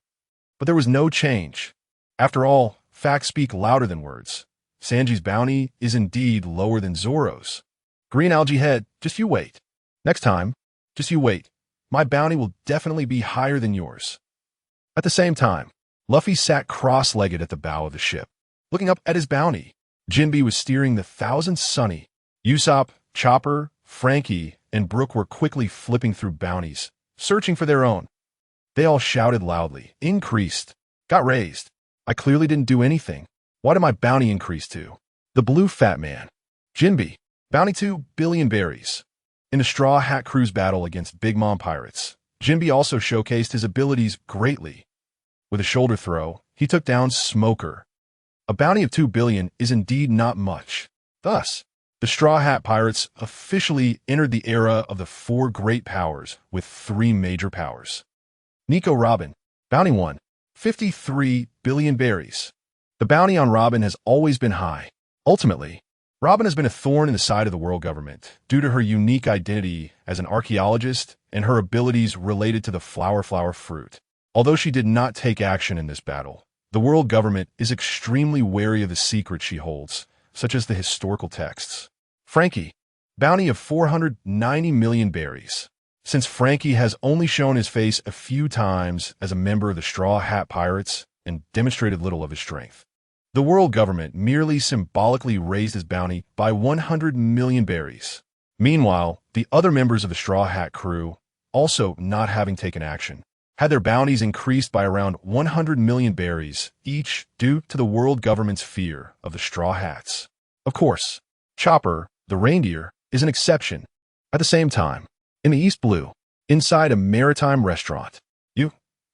But there was no change. After all, facts speak louder than words. Sanji's bounty is indeed lower than Zoro's. Green Algae Head, just you wait. Next time, just you wait. My bounty will definitely be higher than yours. At the same time, Luffy sat cross-legged at the bow of the ship, looking up at his bounty. Jinbe was steering the Thousand Sunny. Usopp, Chopper, Frankie, and Brook were quickly flipping through bounties, searching for their own. They all shouted loudly, increased, got raised. I clearly didn't do anything. Why did my bounty increase to? The Blue Fat Man. Jinbe, bounty 2 billion berries. In the Straw Hat Crew's battle against Big Mom pirates, Jinbe also showcased his abilities greatly. With a shoulder throw, he took down Smoker. A bounty of 2 billion is indeed not much. Thus, the Straw Hat Pirates officially entered the era of the 4 great powers with 3 major powers. Nico Robin, bounty 1, 53 billion berries. The bounty on Robin has always been high. Ultimately, Robin has been a thorn in the side of the world government due to her unique identity as an archaeologist and her abilities related to the flower fruit. Although she did not take action in this battle, the world government is extremely wary of the secrets she holds, such as the historical texts. Frankie, bounty of 490 million berries. Since Frankie has only shown his face a few times as a member of the Straw Hat Pirates and demonstrated little of his strength, the world government merely symbolically raised his bounty by 100 million berries. Meanwhile, the other members of the Straw Hat crew, also not having taken action, had their bounties increased by around 100 million berries each due to the world government's fear of the Straw Hats. Of course, Chopper, the reindeer, is an exception. At the same time, in the East Blue, Inside a maritime restaurant.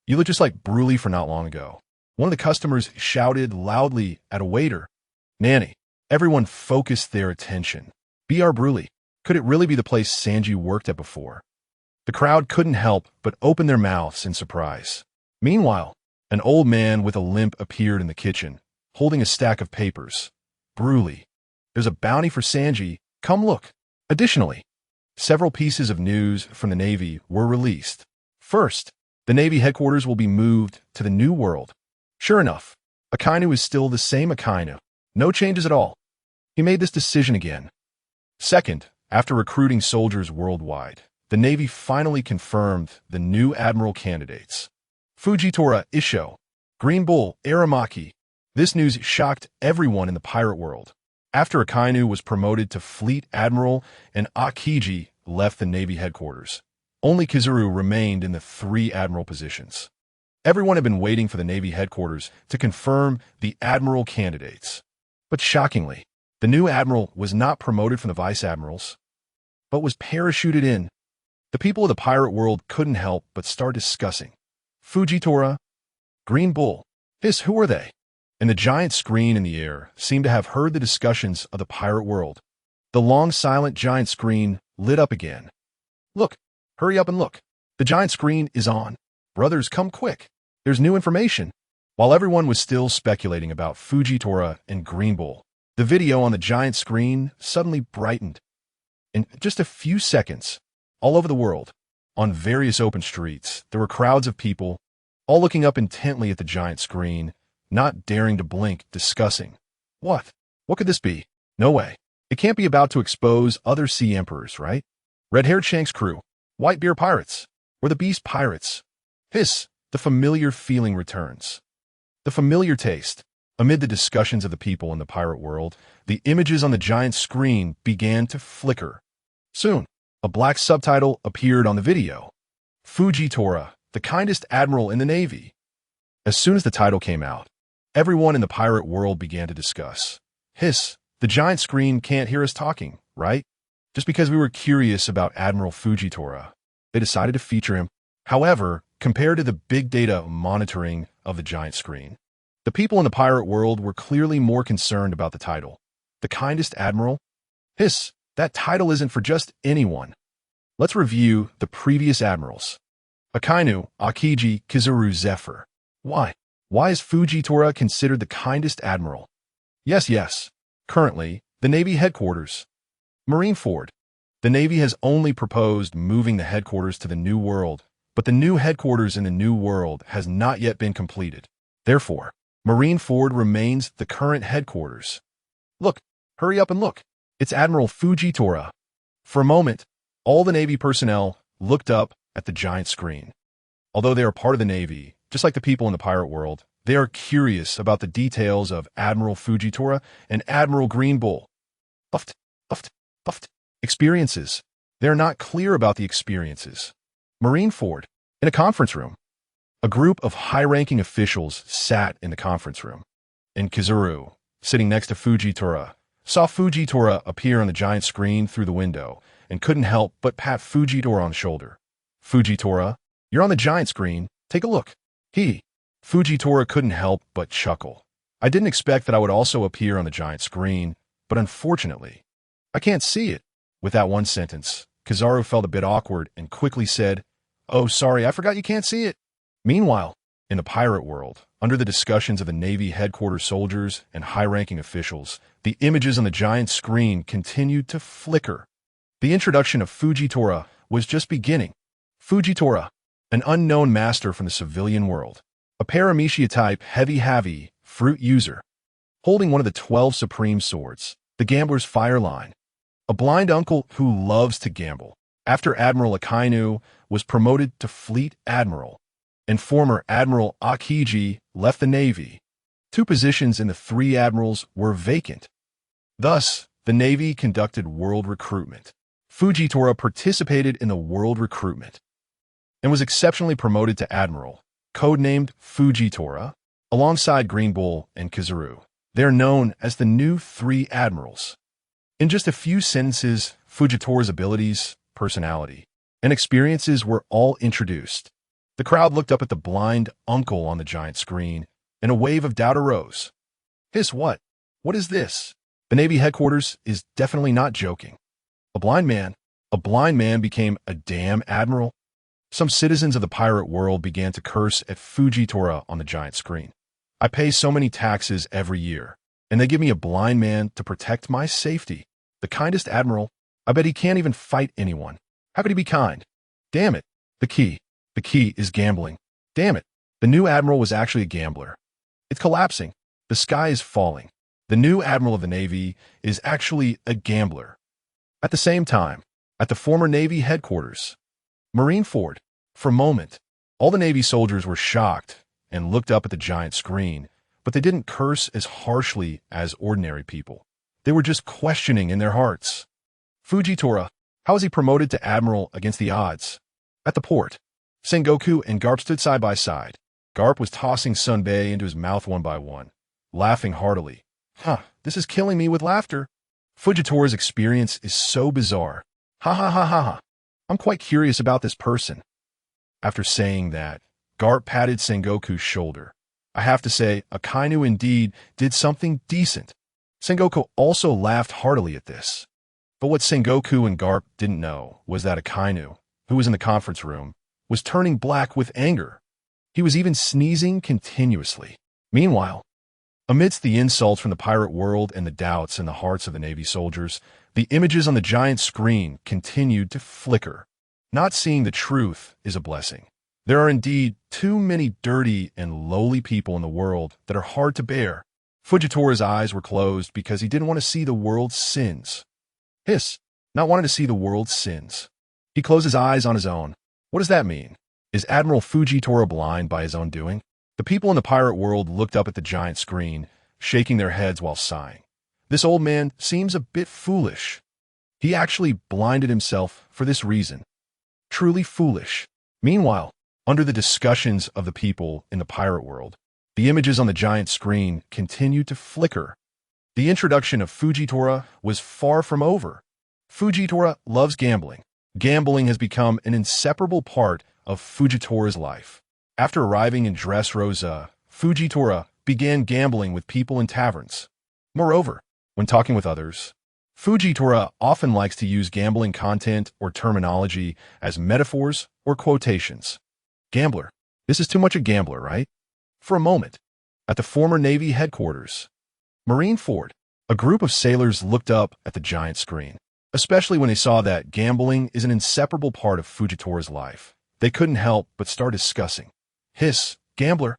You look just like Bruley for not long ago. One of the customers shouted loudly at a waiter. Nanny. Everyone focused their attention. B.R. Bruley. Could it really be the place Sanji worked at before? The crowd couldn't help but open their mouths in surprise. Meanwhile, an old man with a limp appeared in the kitchen, holding a stack of papers. Bruley. There's a bounty for Sanji. Come look. Additionally, several pieces of news from the Navy were released. First, the Navy headquarters will be moved to the New World. Sure enough, Akainu is still the same Akainu. No changes at all. He made this decision again. Second, after recruiting soldiers worldwide, the Navy finally confirmed the new admiral candidates. Fujitora Isho, Green Bull Aramaki. This news shocked everyone in the pirate world. After Akainu was promoted to Fleet Admiral and Akiji left the Navy headquarters, only Kizaru remained in the 3 admiral positions. Everyone had been waiting for the Navy headquarters to confirm the admiral candidates. But shockingly, the new admiral was not promoted from the vice admirals, but was parachuted in. The people of the pirate world couldn't help but start discussing. Fujitora, Green Bull, who are they? And the giant screen in the air seemed to have heard the discussions of the pirate world. The long silent giant screen lit up again. Look, hurry up and look. The giant screen is on. Brothers, come quick. There's new information. While everyone was still speculating about Fujitora and Green Bull, the video on the giant screen suddenly brightened. In just a few seconds, all over the world, on various open streets, there were crowds of people, all looking up intently at the giant screen, not daring to blink, discussing. What? What could this be? No way. It can't be about to expose other sea emperors, right? Red-haired Shanks crew, white bear pirates, or the beast pirates. The familiar feeling returns. The familiar taste. Amid the discussions of the people in the pirate world, the images on the giant screen began to flicker. Soon, a black subtitle appeared on the video. Fujitora, the kindest admiral in the Navy. As soon as the title came out, everyone in the pirate world began to discuss. The giant screen can't hear us talking, right? Just because we were curious about Admiral Fujitora, they decided to feature him. However, compared to the big data monitoring of the giant screen, the people in the pirate world were clearly more concerned about the title. The kindest admiral? That title isn't for just anyone. Let's review the previous admirals. Akainu, Akiji, Kizaru, Zephyr. Why? Why is Fujitora considered the kindest admiral? Yes. Currently, the Navy headquarters. Marineford. The Navy has only proposed moving the headquarters to the New World, but the new headquarters in the New World has not yet been completed. Therefore, Marineford remains the current headquarters. Look, hurry up and look. It's Admiral Fujitora. For a moment, all the Navy personnel looked up at the giant screen. Although they are part of the Navy, just like the people in the pirate world, they are curious about the details of Admiral Fujitora and Admiral Green Bull. Buffed. Experiences. They are not clear about the experiences. Marineford, in a conference room. A group of high-ranking officials sat in the conference room. And Kizaru, sitting next to Fujitora, saw Fujitora appear on the giant screen through the window and couldn't help but pat Fujitora on the shoulder. Fujitora, you're on the giant screen. Take a look. Fujitora couldn't help but chuckle. I didn't expect that I would also appear on the giant screen, but unfortunately, I can't see it. With that one sentence, Kizaru felt a bit awkward and quickly said, "Oh, sorry, I forgot you can't see it." Meanwhile, in the pirate world, under the discussions of the Navy headquarters soldiers and high-ranking officials, the images on the giant screen continued to flicker. The introduction of Fujitora was just beginning. Fujitora, an unknown master from the civilian world, a Paramecia-type heavy fruit user, holding one of the 12 supreme swords, the gambler's fire line. A blind uncle who loves to gamble. After Admiral Akainu was promoted to Fleet Admiral, and former Admiral Akiji left the Navy, 2 positions in the 3 admirals were vacant. Thus, the Navy conducted world recruitment. Fujitora participated in the world recruitment and was exceptionally promoted to Admiral, codenamed Fujitora, alongside Green Bull and Kizaru. They are known as the new 3 admirals. In just a few sentences, Fujitora's abilities, personality, and experiences were all introduced. The crowd looked up at the blind uncle on the giant screen, and a wave of doubt arose. Hiss, what? What is this? The Navy headquarters is definitely not joking. A blind man became a damn admiral? Some citizens of the pirate world began to curse at Fujitora on the giant screen. I pay so many taxes every year, and they give me a blind man to protect my safety. The kindest admiral? I bet he can't even fight anyone. How could he be kind? Damn it. The key is gambling. Damn it. The new admiral was actually a gambler. It's collapsing. The sky is falling. The new admiral of the Navy is actually a gambler. At the same time, at the former Navy headquarters, Marineford, for a moment, all the Navy soldiers were shocked and looked up at the giant screen, but they didn't curse as harshly as ordinary people. They were just questioning in their hearts. Fujitora, how was he promoted to admiral against the odds? At the port, Sengoku and Garp stood side by side. Garp was tossing Sunbae into his mouth one by one, laughing heartily. This is killing me with laughter. Fujitora's experience is so bizarre. Ha ha ha ha ha. I'm quite curious about this person. After saying that, Garp patted Sengoku's shoulder. I have to say, Akainu indeed did something decent. Sengoku also laughed heartily at this. But what Sengoku and Garp didn't know was that Akainu, who was in the conference room, was turning black with anger. He was even sneezing continuously. Meanwhile, amidst the insults from the pirate world and the doubts in the hearts of the Navy soldiers, the images on the giant screen continued to flicker. Not seeing the truth is a blessing. There are indeed too many dirty and lowly people in the world that are hard to bear. Fujitora's eyes were closed because he didn't want to see the world's sins. Hiss, not wanting to see the world's sins. He closed his eyes on his own. What does that mean? Is Admiral Fujitora blind by his own doing? The people in the pirate world looked up at the giant screen, shaking their heads while sighing. This old man seems a bit foolish. He actually blinded himself for this reason. Truly foolish. Meanwhile, under the discussions of the people in the pirate world, the images on the giant screen continued to flicker. The introduction of Fujitora was far from over. Fujitora loves gambling. Gambling has become an inseparable part of Fujitora's life. After arriving in Dressrosa, Fujitora began gambling with people in taverns. Moreover, when talking with others, Fujitora often likes to use gambling content or terminology as metaphors or quotations. Gambler. This is too much a gambler, right? For a moment, at the former Navy headquarters, Marineford, a group of sailors looked up at the giant screen, especially when they saw that gambling is an inseparable part of Fujitora's life. They couldn't help but start discussing. Hiss, gambler.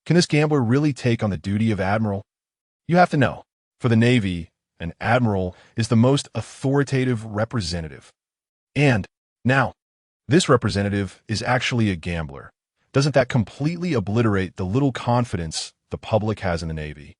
Can this gambler really take on the duty of admiral? You have to know, for the Navy, an admiral is the most authoritative representative. And now, this representative is actually a gambler. Doesn't that completely obliterate the little confidence the public has in the Navy?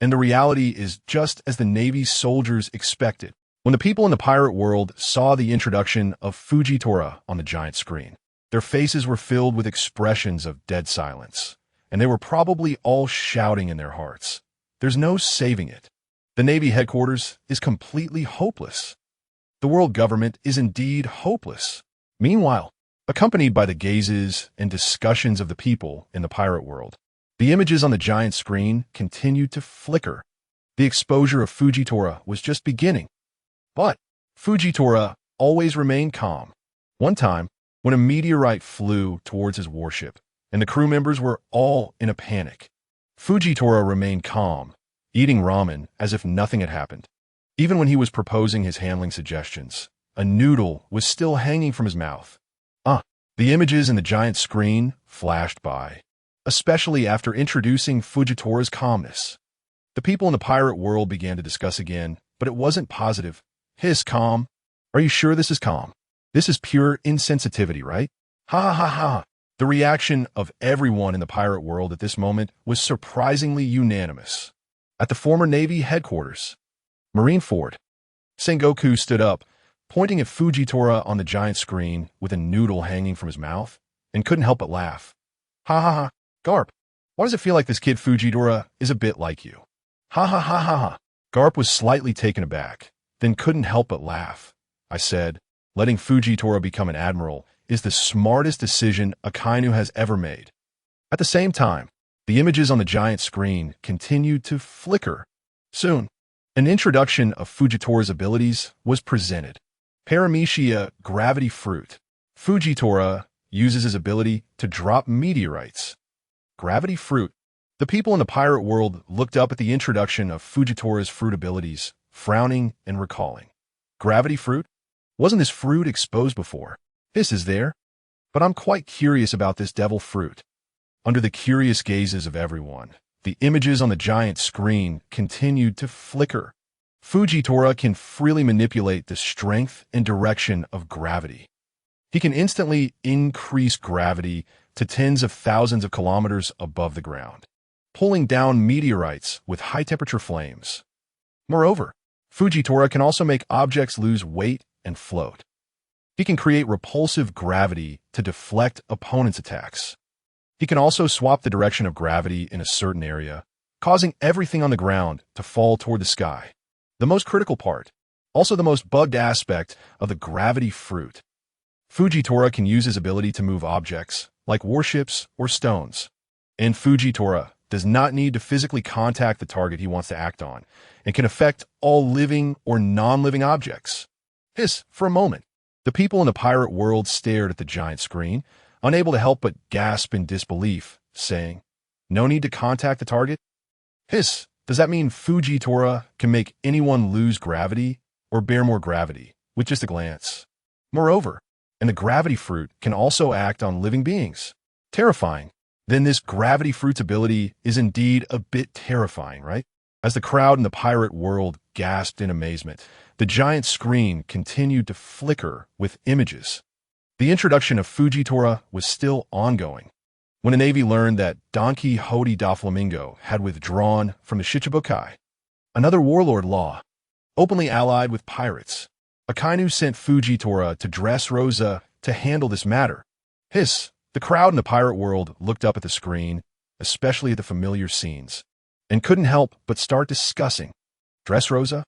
And the reality is just as the Navy's soldiers expected. When the people in the pirate world saw the introduction of Fujitora on the giant screen, their faces were filled with expressions of dead silence, and they were probably all shouting in their hearts. There's no saving it. The Navy headquarters is completely hopeless. The world government is indeed hopeless. Meanwhile, accompanied by the gazes and discussions of the people in the pirate world, the images on the giant screen continued to flicker. The exposure of Fujitora was just beginning. But Fujitora always remained calm. One time, when a meteorite flew towards his warship, and the crew members were all in a panic, Fujitora remained calm, eating ramen as if nothing had happened. Even when he was proposing his handling suggestions, a noodle was still hanging from his mouth. The images in the giant screen flashed by, especially after introducing Fujitora's calmness. The people in the pirate world began to discuss again, but it wasn't positive. Hiss, calm. Are you sure this is calm? This is pure insensitivity, right? Ha ha ha ha. The reaction of everyone in the pirate world at this moment was surprisingly unanimous. At the former Navy headquarters, Marineford, Sengoku stood up, pointing at Fujitora on the giant screen with a noodle hanging from his mouth, and couldn't help but laugh. Ha ha ha. Garp, why does it feel like this kid Fujitora is a bit like you? Ha ha ha ha ha. Garp was slightly taken aback, then couldn't help but laugh. I said, Letting Fujitora become an admiral is the smartest decision Akainu has ever made. At the same time, the images on the giant screen continued to flicker. Soon, an introduction of Fujitora's abilities was presented. Paramecia Gravity Fruit. Fujitora uses his ability to drop meteorites. Gravity Fruit. The people in the pirate world looked up at the introduction of Fujitora's fruit abilities, frowning and recalling. Gravity Fruit? Wasn't this fruit exposed before? This is there. But I'm quite curious about this devil fruit. Under the curious gazes of everyone, the images on the giant screen continued to flicker. Fujitora can freely manipulate the strength and direction of gravity. He can instantly increase gravity to tens of thousands of kilometers above the ground, pulling down meteorites with high-temperature flames. Moreover, Fujitora can also make objects lose weight and float. He can create repulsive gravity to deflect opponents' attacks. He can also swap the direction of gravity in a certain area, causing everything on the ground to fall toward the sky. The most critical part, also the most bugged aspect of the gravity fruit. Fujitora can use his ability to move objects, like warships or stones. And Fujitora does not need to physically contact the target he wants to act on, and can affect all living or non-living objects. For a moment, the people in the pirate world stared at the giant screen, unable to help but gasp in disbelief, saying, "No need to contact the target?" Does that mean Fujitora can make anyone lose gravity or bear more gravity with just a glance? Moreover, and the gravity fruit can also act on living beings. Terrifying. Then this gravity fruit's ability is indeed a bit terrifying, right? As the crowd in the pirate world gasped in amazement, the giant screen continued to flicker with images. The introduction of Fujitora was still ongoing. When the Navy learned that Don Quixote da Flamingo had withdrawn from the Shichibukai, another warlord law, openly allied with pirates, Akainu sent Fujitora to Dressrosa to handle this matter. The crowd in the pirate world looked up at the screen, especially at the familiar scenes, and couldn't help but start discussing. Dressrosa?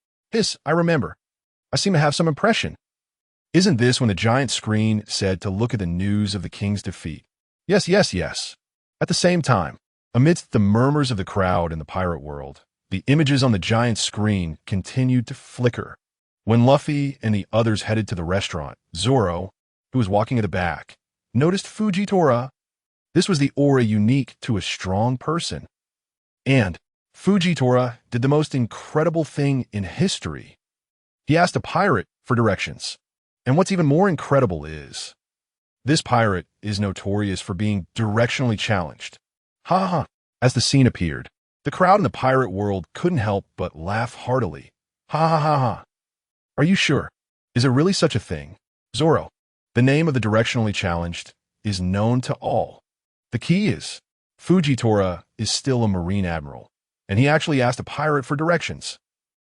I remember. I seem to have some impression. Isn't this when the giant screen said to look at the news of the king's defeat? Yes. At the same time, amidst the murmurs of the crowd in the pirate world, the images on the giant screen continued to flicker. When Luffy and the others headed to the restaurant, Zoro, who was walking at the back, noticed Fujitora. This was the aura unique to a strong person. And Fujitora did the most incredible thing in history. He asked a pirate for directions. And what's even more incredible is, this pirate is notorious for being directionally challenged. As the scene appeared, the crowd in the pirate world couldn't help but laugh heartily. Are you sure? Is there really such a thing? Zoro, the name of the directionally challenged, is known to all. The key is, Fujitora is still a Marine Admiral, and he actually asked a pirate for directions.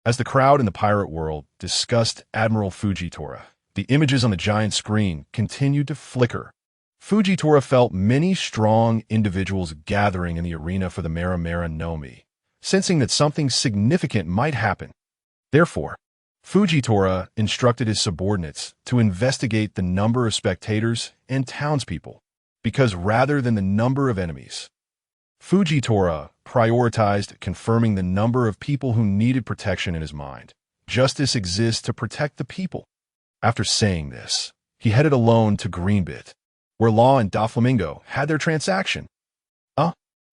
As the crowd in the pirate world discussed Admiral Fujitora, the images on the giant screen continued to flicker. Fujitora felt many strong individuals gathering in the arena for the Mera Mera no Mi, sensing that something significant might happen. Therefore, Fujitora instructed his subordinates to investigate the number of spectators and townspeople, because rather than the number of enemies, Fujitora prioritized confirming the number of people who needed protection in his mind. Justice exists to protect the people. After saying this, he headed alone to Greenbit, where Law and Doflamingo had their transaction.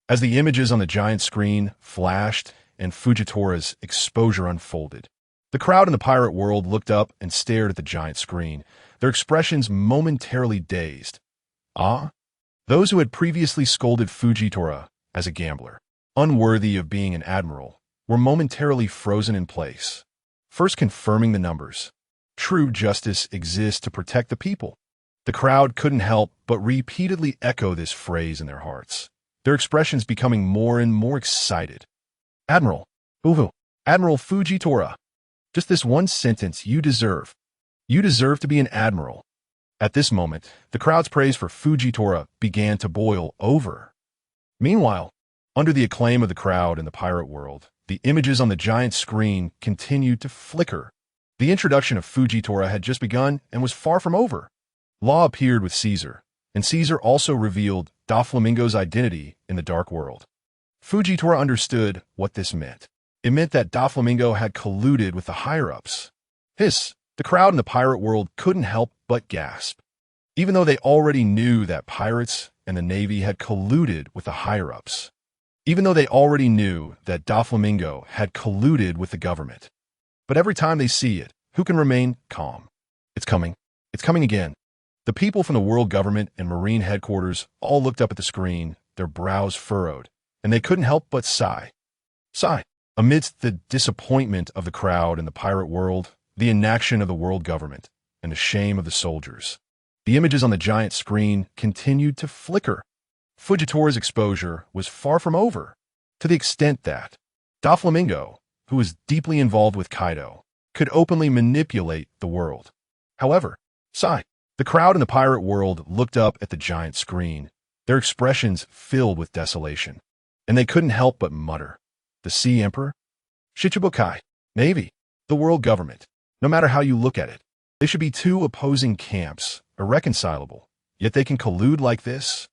As the images on the giant screen flashed and Fujitora's exposure unfolded, the crowd in the pirate world looked up and stared at the giant screen, their expressions momentarily dazed. Those who had previously scolded Fujitora as a gambler, unworthy of being an admiral, were momentarily frozen in place. First confirming the numbers. True justice exists to protect the people. The crowd couldn't help but repeatedly echo this phrase in their hearts, their expressions becoming more and more excited. Admiral Fujitora, just this one sentence you deserve. You deserve to be an admiral. At this moment, the crowd's praise for Fujitora began to boil over. Meanwhile, under the acclaim of the crowd in the pirate world, the images on the giant screen continued to flicker. The introduction of Fujitora had just begun and was far from over. Law appeared with Caesar, and Caesar also revealed Doflamingo's identity in the Dark World. Fujitora understood what this meant. It meant that Doflamingo had colluded with the higher-ups. The crowd in the pirate world couldn't help but gasp. Even though they already knew that pirates and the Navy had colluded with the higher-ups. Even though they already knew that Doflamingo had colluded with the government. But every time they see it, who can remain calm? It's coming. It's coming again. The people from the world government and Marine headquarters all looked up at the screen, their brows furrowed, and they couldn't help but sigh. Amidst the disappointment of the crowd in the pirate world, the inaction of the world government, and the shame of the soldiers, the images on the giant screen continued to flicker. Fujitora's exposure was far from over, to the extent that Doflamingo, who was deeply involved with Kaido, could openly manipulate the world. However, the crowd in the pirate world looked up at the giant screen, their expressions filled with desolation, and they couldn't help but mutter. The Sea Emperor? Shichibukai? Navy? The world government? No matter how you look at it, they should be two opposing camps, irreconcilable, yet they can collude like this?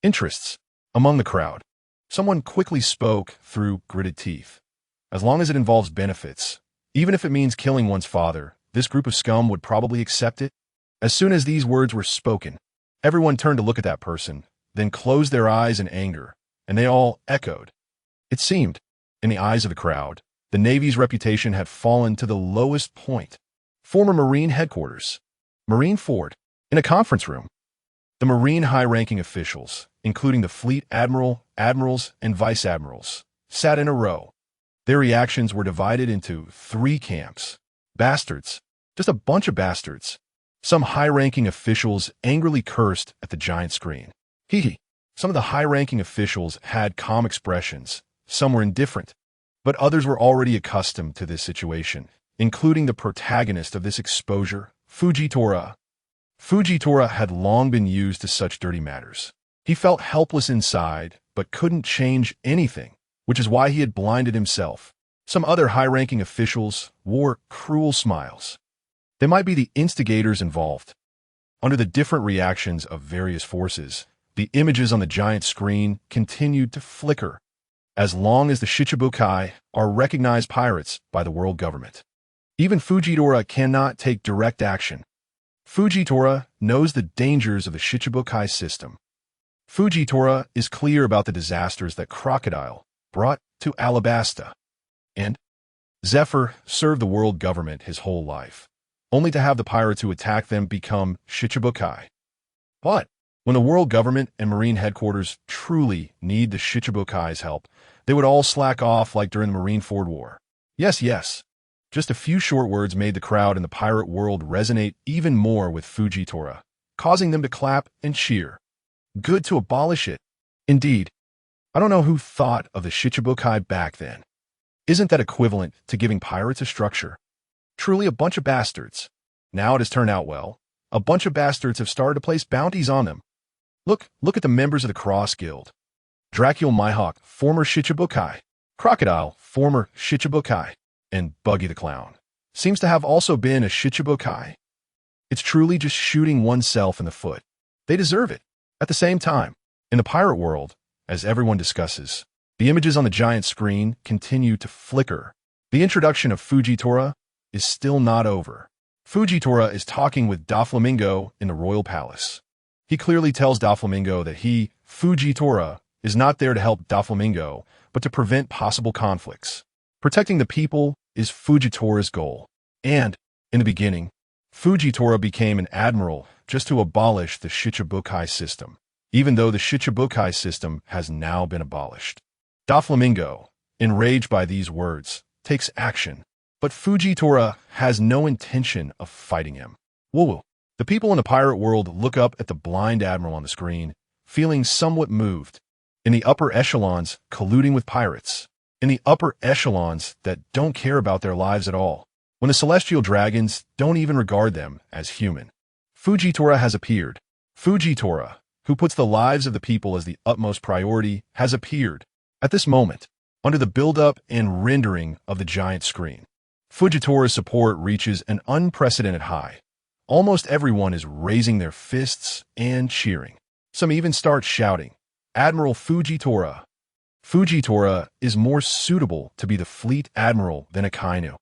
Interests. Among the crowd, someone quickly spoke through gritted teeth. As long as it involves benefits, even if it means killing one's father, this group of scum would probably accept it. As soon as these words were spoken, everyone turned to look at that person, then closed their eyes in anger, and they all echoed. It seemed, in the eyes of the crowd, the Navy's reputation had fallen to the lowest point. Former Marine headquarters, Marine Ford, in a conference room. The Marine high-ranking officials, including the fleet admiral, admirals, and vice admirals, sat in a row. Their reactions were divided into three camps. Bastards. Just a bunch of bastards. Some high-ranking officials angrily cursed at the giant screen. Some of the high-ranking officials had calm expressions. Some were indifferent, but others were already accustomed to this situation, including the protagonist of this exposure, Fujitora. Fujitora had long been used to such dirty matters. He felt helpless inside, but couldn't change anything, which is why he had blinded himself. Some other high-ranking officials wore cruel smiles. They might be the instigators involved. Under the different reactions of various forces, the images on the giant screen continued to flicker, as long as the Shichibukai are recognized pirates by the world government. Even Fujitora cannot take direct action. Fujitora knows the dangers of the Shichibukai system. Fujitora is clear about the disasters that Crocodile brought to Alabasta. And Zephyr served the world government his whole life, only to have the pirates who attack them become Shichibukai. But when the world government and Marine headquarters truly need the Shichibukai's help, they would all slack off like during the Marine-Ford War. Yes. Just a few short words made the crowd in the pirate world resonate even more with Fujitora, causing them to clap and cheer. Good to abolish it. Indeed. I don't know who thought of the Shichibukai back then. Isn't that equivalent to giving pirates a structure? Truly a bunch of bastards. Now it has turned out well. A bunch of bastards have started to place bounties on them. Look at the members of the Cross Guild. Dracula Mihawk, former Shichibukai. Crocodile, former Shichibukai. And Buggy the Clown seems to have also been a Shichibukai. It's truly just shooting oneself in the foot. They deserve it. At the same time, in the pirate world, as everyone discusses, the images on the giant screen continue to flicker. The introduction of Fujitora is still not over. Fujitora is talking with Doflamingo in the royal palace. He clearly tells Doflamingo that he, Fujitora, is not there to help Doflamingo, but to prevent possible conflicts. Protecting the people is Fujitora's goal. And, in the beginning, Fujitora became an admiral just to abolish the Shichibukai system, even though the Shichibukai system has now been abolished. Doflamingo, enraged by these words, takes action, but Fujitora has no intention of fighting him. Woo! The people in the pirate world look up at the blind admiral on the screen, feeling somewhat moved. In the upper echelons, colluding with pirates. In the upper echelons that don't care about their lives at all. When the celestial dragons don't even regard them as human. Fujitora has appeared. Fujitora, who puts the lives of the people as the utmost priority, has appeared. At this moment, under the build-up and rendering of the giant screen, Fujitori's support reaches an unprecedented high. Almost everyone is raising their fists and cheering. Some even start shouting, "Admiral Fujitora!" Fujitora is more suitable to be the fleet admiral than Akainu.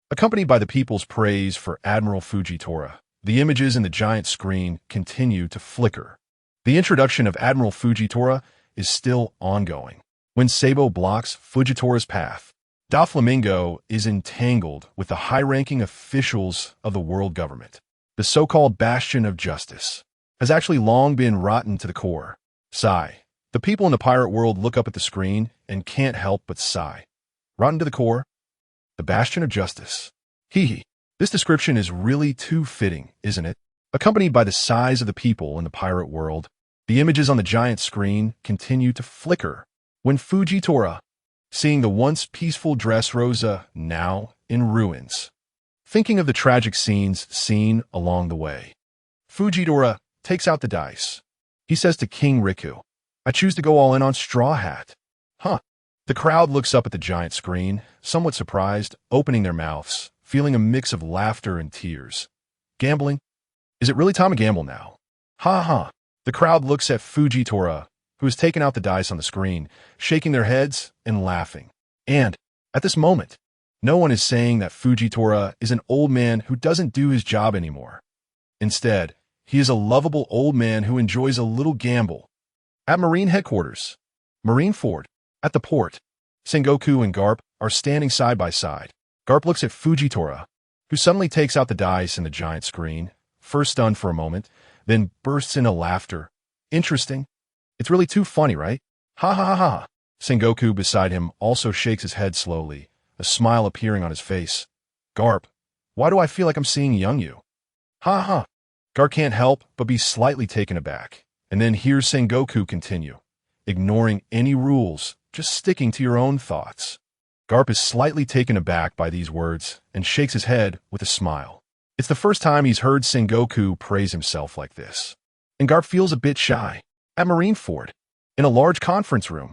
Accompanied by the people's praise for Admiral Fujitora, the images in the giant screen continue to flicker. The introduction of Admiral Fujitora is still ongoing. When Sabo blocks Fujitora's path, Doflamingo is entangled with the high-ranking officials of the world government. The so-called bastion of justice has actually long been rotten to the core. Sigh. The people in the pirate world look up at the screen and can't help but sigh. Rotten to the core? The bastion of justice. Hee hee. This description is really too fitting, isn't it? Accompanied by the sighs of the people in the pirate world, the images on the giant screen continue to flicker. When Fujitora, seeing the once peaceful Dressrosa now in ruins, thinking of the tragic scenes seen along the way, Fujitora takes out the dice. He says to King Riku, "I choose to go all in on Straw Hat." Huh. The crowd looks up at the giant screen, somewhat surprised, opening their mouths, feeling a mix of laughter and tears. Gambling? Is it really time to gamble now? Ha ha. The crowd looks at Fujitora, who has taken out the dice on the screen, shaking their heads and laughing. And, at this moment, no one is saying that Fujitora is an old man who doesn't do his job anymore. Instead, he is a lovable old man who enjoys a little gamble. At Marine Headquarters, Marineford, at the port, Sengoku and Garp are standing side by side. Garp looks at Fujitora, who suddenly takes out the dice in the giant screen, first stunned for a moment, then bursts into laughter. Interesting. It's really too funny, right? Ha ha ha ha. Sengoku beside him also shakes his head slowly, a smile appearing on his face. Garp, why do I feel like I'm seeing young you? Ha ha. Garp can't help but be slightly taken aback, and then hears Sengoku continue, ignoring any rules, just sticking to your own thoughts. Garp is slightly taken aback by these words and shakes his head with a smile. It's the first time he's heard Sengoku praise himself like this. And Garp feels a bit shy. At Marineford, in a large conference room,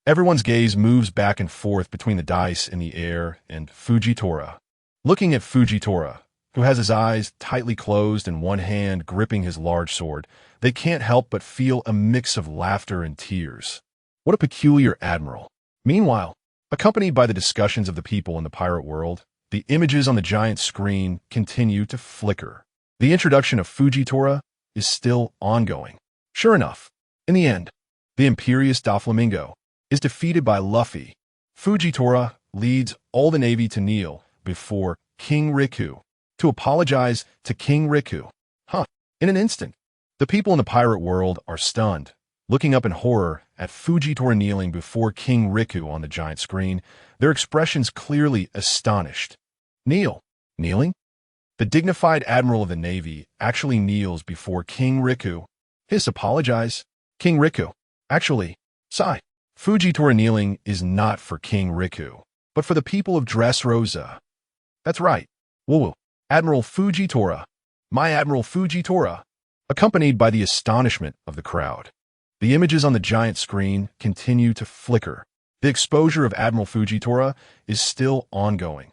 everyone's gaze moves back and forth between the dice in the air and Fujitora. Looking at Fujitora, who has his eyes tightly closed and one hand gripping his large sword, they can't help but feel a mix of laughter and tears. What a peculiar admiral. Meanwhile, accompanied by the discussions of the people in the pirate world, the images on the giant screen continue to flicker. The introduction of Fujitora is still ongoing. Sure enough, in the end, the imperious Doflamingo is defeated by Luffy. Fujitora leads all the navy to kneel before King Riku to apologize to King Riku. In an instant, the people in the pirate world are stunned, looking up in horror at Fujitora kneeling before King Riku on the giant screen, their expressions clearly astonished. Kneeling? The dignified admiral of the navy actually kneels before King Riku. Hiss, apologize. King Riku. Actually, sigh. Fujitora kneeling is not for King Riku, but for the people of Dressrosa. That's right. Woo-woo. Admiral Fujitora. My Admiral Fujitora. Accompanied by the astonishment of the crowd. The images on the giant screen continue to flicker. The exposure of Admiral Fujitora is still ongoing.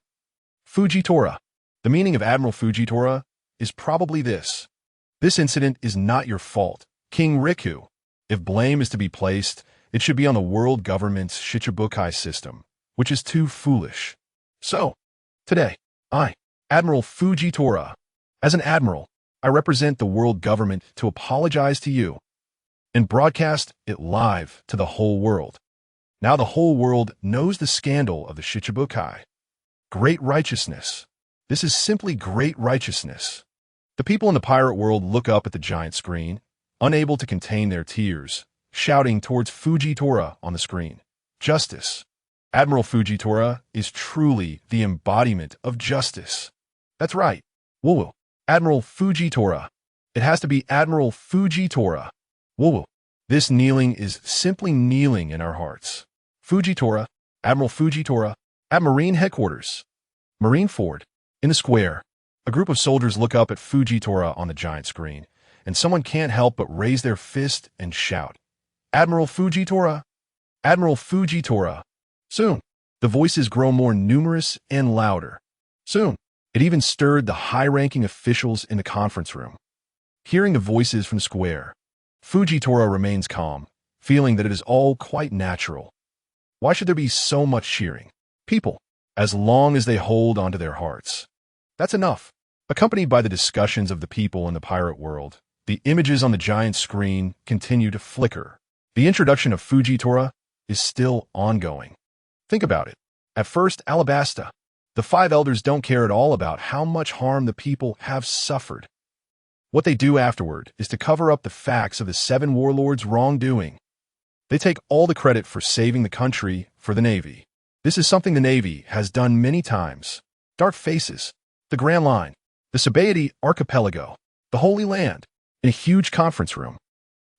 Fujitora. The meaning of Admiral Fujitora is probably this. This incident is not your fault, King Riku. If blame is to be placed, it should be on the world government's Shichibukai system, which is too foolish. So, today, I, Admiral Fujitora, as an admiral, I represent the world government to apologize to you and broadcast it live to the whole world. Now the whole world knows the scandal of the Shichibukai. Great righteousness. This is simply great righteousness. The people in the pirate world look up at the giant screen, unable to contain their tears, shouting towards Fujitora on the screen. Justice. Admiral Fujitora is truly the embodiment of justice. That's right. Woo-woo. Admiral Fujitora. It has to be Admiral Fujitora. Woo-woo. This kneeling is simply kneeling in our hearts. Fujitora, Admiral Fujitora, at Marine Headquarters. Marineford. In the square, a group of soldiers look up at Fujitora on the giant screen, and someone can't help but raise their fist and shout, Admiral Fujitora! Admiral Fujitora! Soon, the voices grow more numerous and louder. Soon, it even stirred the high-ranking officials in the conference room. Hearing the voices from the square, Fujitora remains calm, feeling that it is all quite natural. Why should there be so much cheering? People, as long as they hold onto their hearts. That's enough. Accompanied by the discussions of the people in the pirate world, the images on the giant screen continue to flicker. The introduction of Fujitora is still ongoing. Think about it. At first, Alabasta, the five elders don't care at all about how much harm the people have suffered. What they do afterward is to cover up the facts of the seven warlords' wrongdoing. They take all the credit for saving the country for the Navy. This is something the Navy has done many times. Dark Faces, the Grand Line, the Sabaody Archipelago, the Holy Land, in a huge conference room.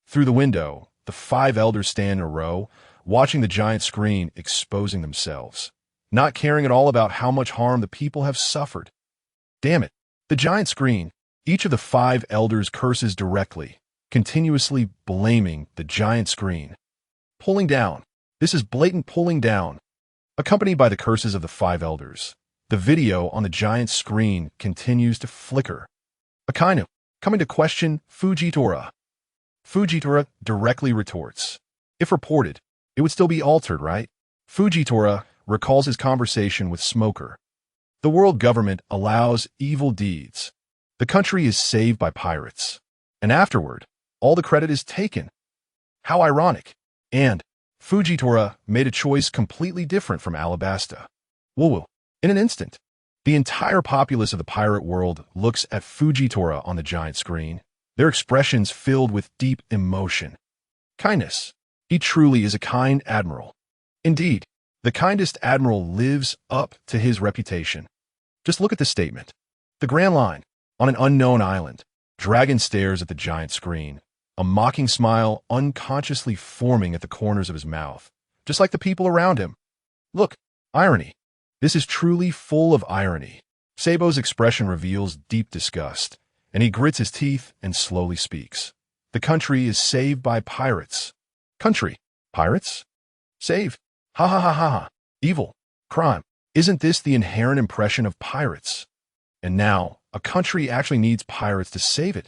Through the window, the five elders stand in a row, watching the giant screen exposing themselves, not caring at all about how much harm the people have suffered. Damn it, the giant screen. Each of the five elders curses directly, continuously blaming the giant screen. Pulling down. This is blatant pulling down. Accompanied by the curses of the five elders, the video on the giant screen continues to flicker. Akainu, coming to question Fujitora. Fujitora directly retorts. If reported, it would still be altered, right? Fujitora recalls his conversation with Smoker. The world government allows evil deeds. The country is saved by pirates. And afterward, all the credit is taken. How ironic. And Fujitora made a choice completely different from Alabasta. Woo-woo. In an instant, the entire populace of the pirate world looks at Fujitora on the giant screen, their expressions filled with deep emotion. Kindness. He truly is a kind admiral. Indeed, the kindest admiral lives up to his reputation. Just look at the statement. The Grand Line, on an unknown island, Dragon stares at the giant screen, a mocking smile unconsciously forming at the corners of his mouth, just like the people around him. Look, irony. This is truly full of irony. Sabo's expression reveals deep disgust, and he grits his teeth and slowly speaks. The country is saved by pirates. Country. Pirates? Save. Ha ha ha ha ha. Evil. Crime. Isn't this the inherent impression of pirates? And now, a country actually needs pirates to save it.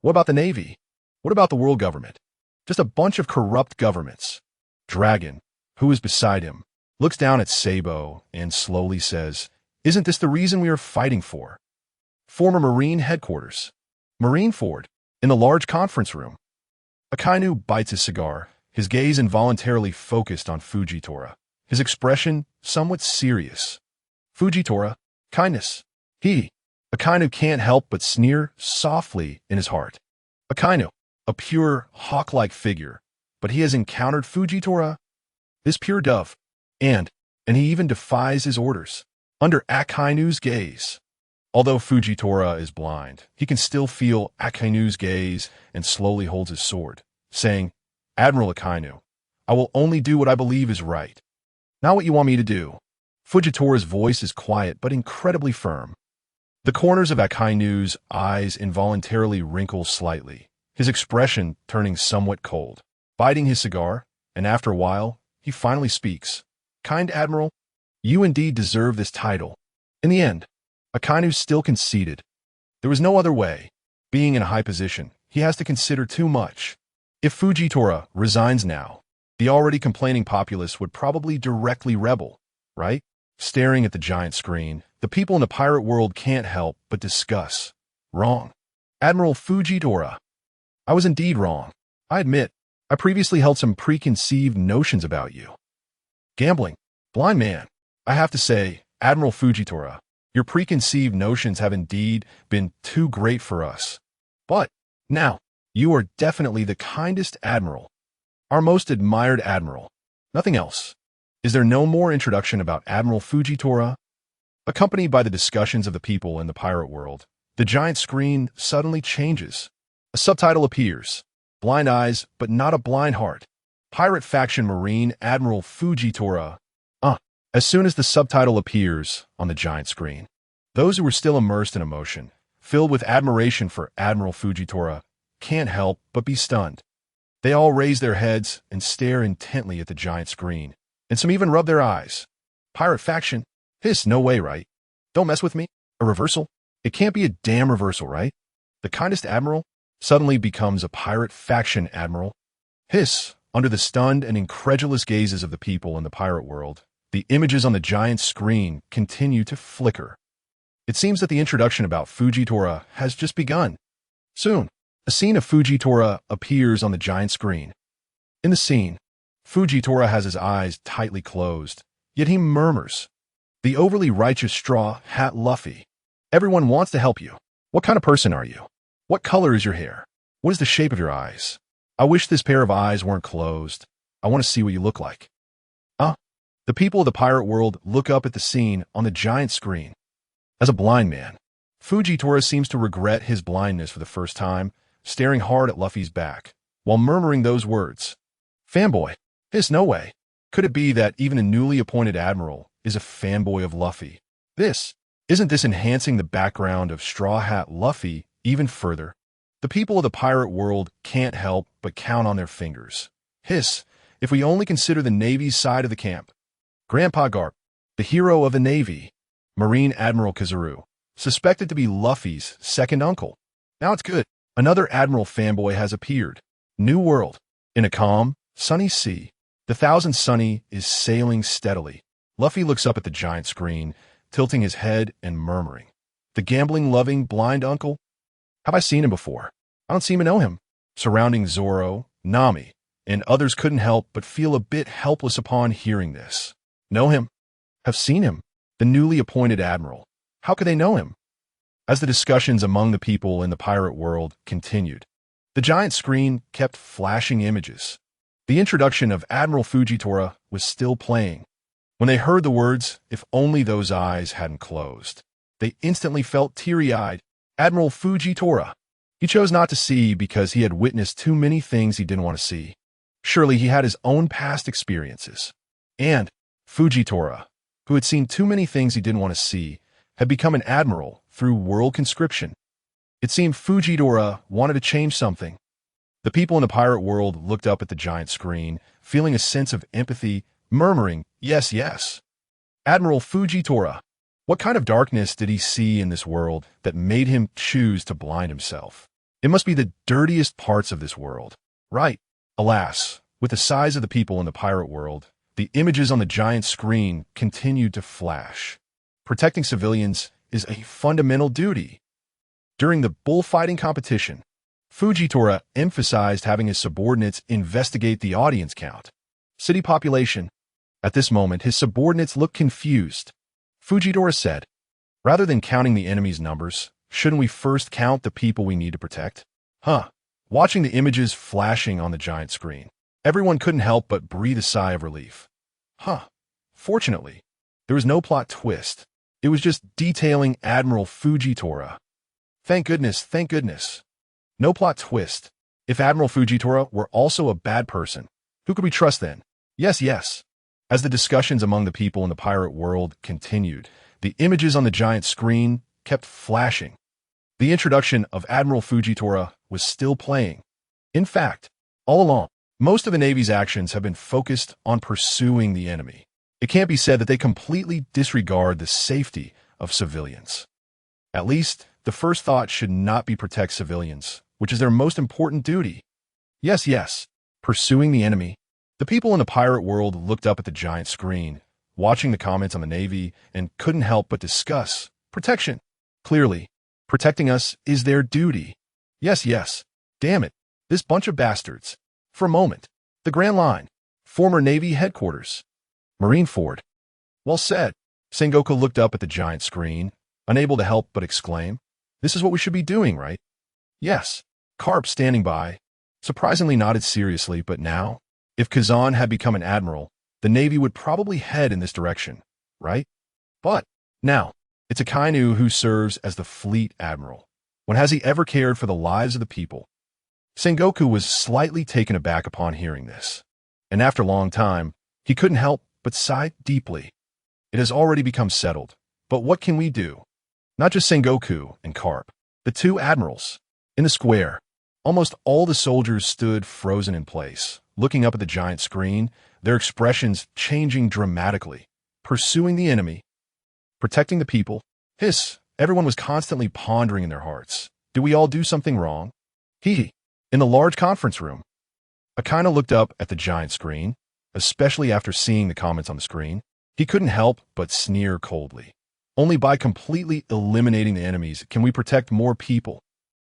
What about the Navy? What about the world government? Just a bunch of corrupt governments. Dragon, who is beside him, looks down at Sabo and slowly says, "Isn't this the reason we are fighting for?" Former Marine headquarters. Marineford, in the large conference room. Akainu bites his cigar, his gaze involuntarily focused on Fujitora, his expression somewhat serious. Fujitora, kindness. Akainu can't help but sneer softly in his heart. Akainu, a pure, hawk-like figure, but he has encountered Fujitora, this pure dove, and he even defies his orders, under Akainu's gaze. Although Fujitora is blind, he can still feel Akainu's gaze and slowly holds his sword, saying, "Admiral Akainu, I will only do what I believe is right. Not what you want me to do." Fujitora's voice is quiet but incredibly firm. The corners of Akainu's eyes involuntarily wrinkle slightly, his expression turning somewhat cold. Biting his cigar, and after a while, he finally speaks. "Kind Admiral, you indeed deserve this title." In the end, Akainu still conceded. There was no other way. Being in a high position, he has to consider too much. If Fujitora resigns now, the already complaining populace would probably directly rebel, right? Staring at the giant screen, the people in the pirate world can't help but discuss. Wrong. Admiral Fujitora. I was indeed wrong. I admit, I previously held some preconceived notions about you. Gambling. Blind man. I have to say, Admiral Fujitora, your preconceived notions have indeed been too great for us. But, now, you are definitely the kindest admiral. Our most admired admiral. Nothing else. Is there no more introduction about Admiral Fujitora? Accompanied by the discussions of the people in the pirate world, the giant screen suddenly changes. A subtitle appears. Blind eyes, but not a blind heart. Pirate Faction Marine Admiral Fujitora. As soon as the subtitle appears on the giant screen, those who were still immersed in emotion, filled with admiration for Admiral Fujitora, can't help but be stunned. They all raise their heads and stare intently at the giant screen, and some even rub their eyes. Pirate Faction? This no way, right? Don't mess with me? A reversal? It can't be a damn reversal, right? The kindest admiral suddenly becomes a pirate faction admiral. Hiss, under the stunned and incredulous gazes of the people in the pirate world, the images on the giant screen continue to flicker. It seems that the introduction about Fujitora has just begun. Soon, a scene of Fujitora appears on the giant screen. In the scene, Fujitora has his eyes tightly closed, yet he murmurs, "The overly righteous straw hat Luffy. Everyone wants to help you. What kind of person are you? What color is your hair? What is the shape of your eyes? I wish this pair of eyes weren't closed. I want to see what you look like." The people of the pirate world look up at the scene on the giant screen. As a blind man, Fujitora seems to regret his blindness for the first time, staring hard at Luffy's back, while murmuring those words. Fanboy. There's no way. Could it be that even a newly appointed admiral is a fanboy of Luffy? Isn't this enhancing the background of Straw Hat Luffy even further? The people of the pirate world can't help but count on their fingers. If we only consider the Navy's side of the camp. Grandpa Garp, the hero of the Navy, Marine Admiral Kizaru, suspected to be Luffy's second uncle. Now it's good. Another admiral fanboy has appeared. New world. In a calm, sunny sea, the Thousand Sunny is sailing steadily. Luffy looks up at the giant screen, tilting his head and murmuring, "The gambling-loving blind uncle? Have I seen him before? I don't seem to know him." Surrounding Zoro, Nami, and others couldn't help but feel a bit helpless upon hearing this. Know him? Have seen him? The newly appointed admiral. How could they know him? As the discussions among the people in the pirate world continued, the giant screen kept flashing images. The introduction of Admiral Fujitora was still playing. When they heard the words, "If only those eyes hadn't closed," they instantly felt teary-eyed. Admiral Fujitora. He chose not to see because he had witnessed too many things he didn't want to see. Surely he had his own past experiences. And Fujitora, who had seen too many things he didn't want to see, had become an admiral through world conscription. It seemed Fujitora wanted to change something. The people in the pirate world looked up at the giant screen, feeling a sense of empathy, murmuring, "Yes, yes." Admiral Fujitora. What kind of darkness did he see in this world that made him choose to blind himself? It must be the dirtiest parts of this world, right? Alas, with the size of the people in the pirate world, the images on the giant screen continued to flash. Protecting civilians is a fundamental duty. During the bullfighting competition, Fujitora emphasized having his subordinates investigate the audience count. City population. At this moment, his subordinates looked confused. Fujitora said, "Rather than counting the enemy's numbers, shouldn't we first count the people we need to protect?" Watching the images flashing on the giant screen, everyone couldn't help but breathe a sigh of relief. Fortunately, there was no plot twist. It was just detailing Admiral Fujitora. Thank goodness, thank goodness. No plot twist. If Admiral Fujitora were also a bad person, who could we trust then? Yes, yes. As the discussions among the people in the pirate world continued, the images on the giant screen kept flashing. The introduction of Admiral Fujitora was still playing. In fact, all along, most of the Navy's actions have been focused on pursuing the enemy. It can't be said that they completely disregard the safety of civilians. At least, the first thought should not be protect civilians, which is their most important duty. Yes, yes, pursuing the enemy. The people in the pirate world looked up at the giant screen, watching the comments on the Navy, and couldn't help but discuss protection. Clearly, protecting us is their duty. Yes, yes. Damn it, this bunch of bastards. For a moment, the Grand Line, former Navy headquarters. Marineford. Well said. Sengoku looked up at the giant screen, unable to help but exclaim, "This is what we should be doing, right?" Yes. Carp, standing by, surprisingly nodded seriously, but now, if Kazan had become an admiral, the Navy would probably head in this direction, right? But now, it's Akainu who serves as the fleet admiral. When has he ever cared for the lives of the people? Sengoku was slightly taken aback upon hearing this, and after a long time, he couldn't help but sigh deeply. It has already become settled, but what can we do? Not just Sengoku and Carp, the two admirals. In the square, almost all the soldiers stood frozen in place, looking up at the giant screen, their expressions changing dramatically. Pursuing the enemy, protecting the people, Everyone was constantly pondering in their hearts. Did we all do something wrong? Hee. In the large conference room, Akainu looked up at the giant screen, especially after seeing the comments on the screen. He couldn't help but sneer coldly. Only by completely eliminating the enemies can we protect more people.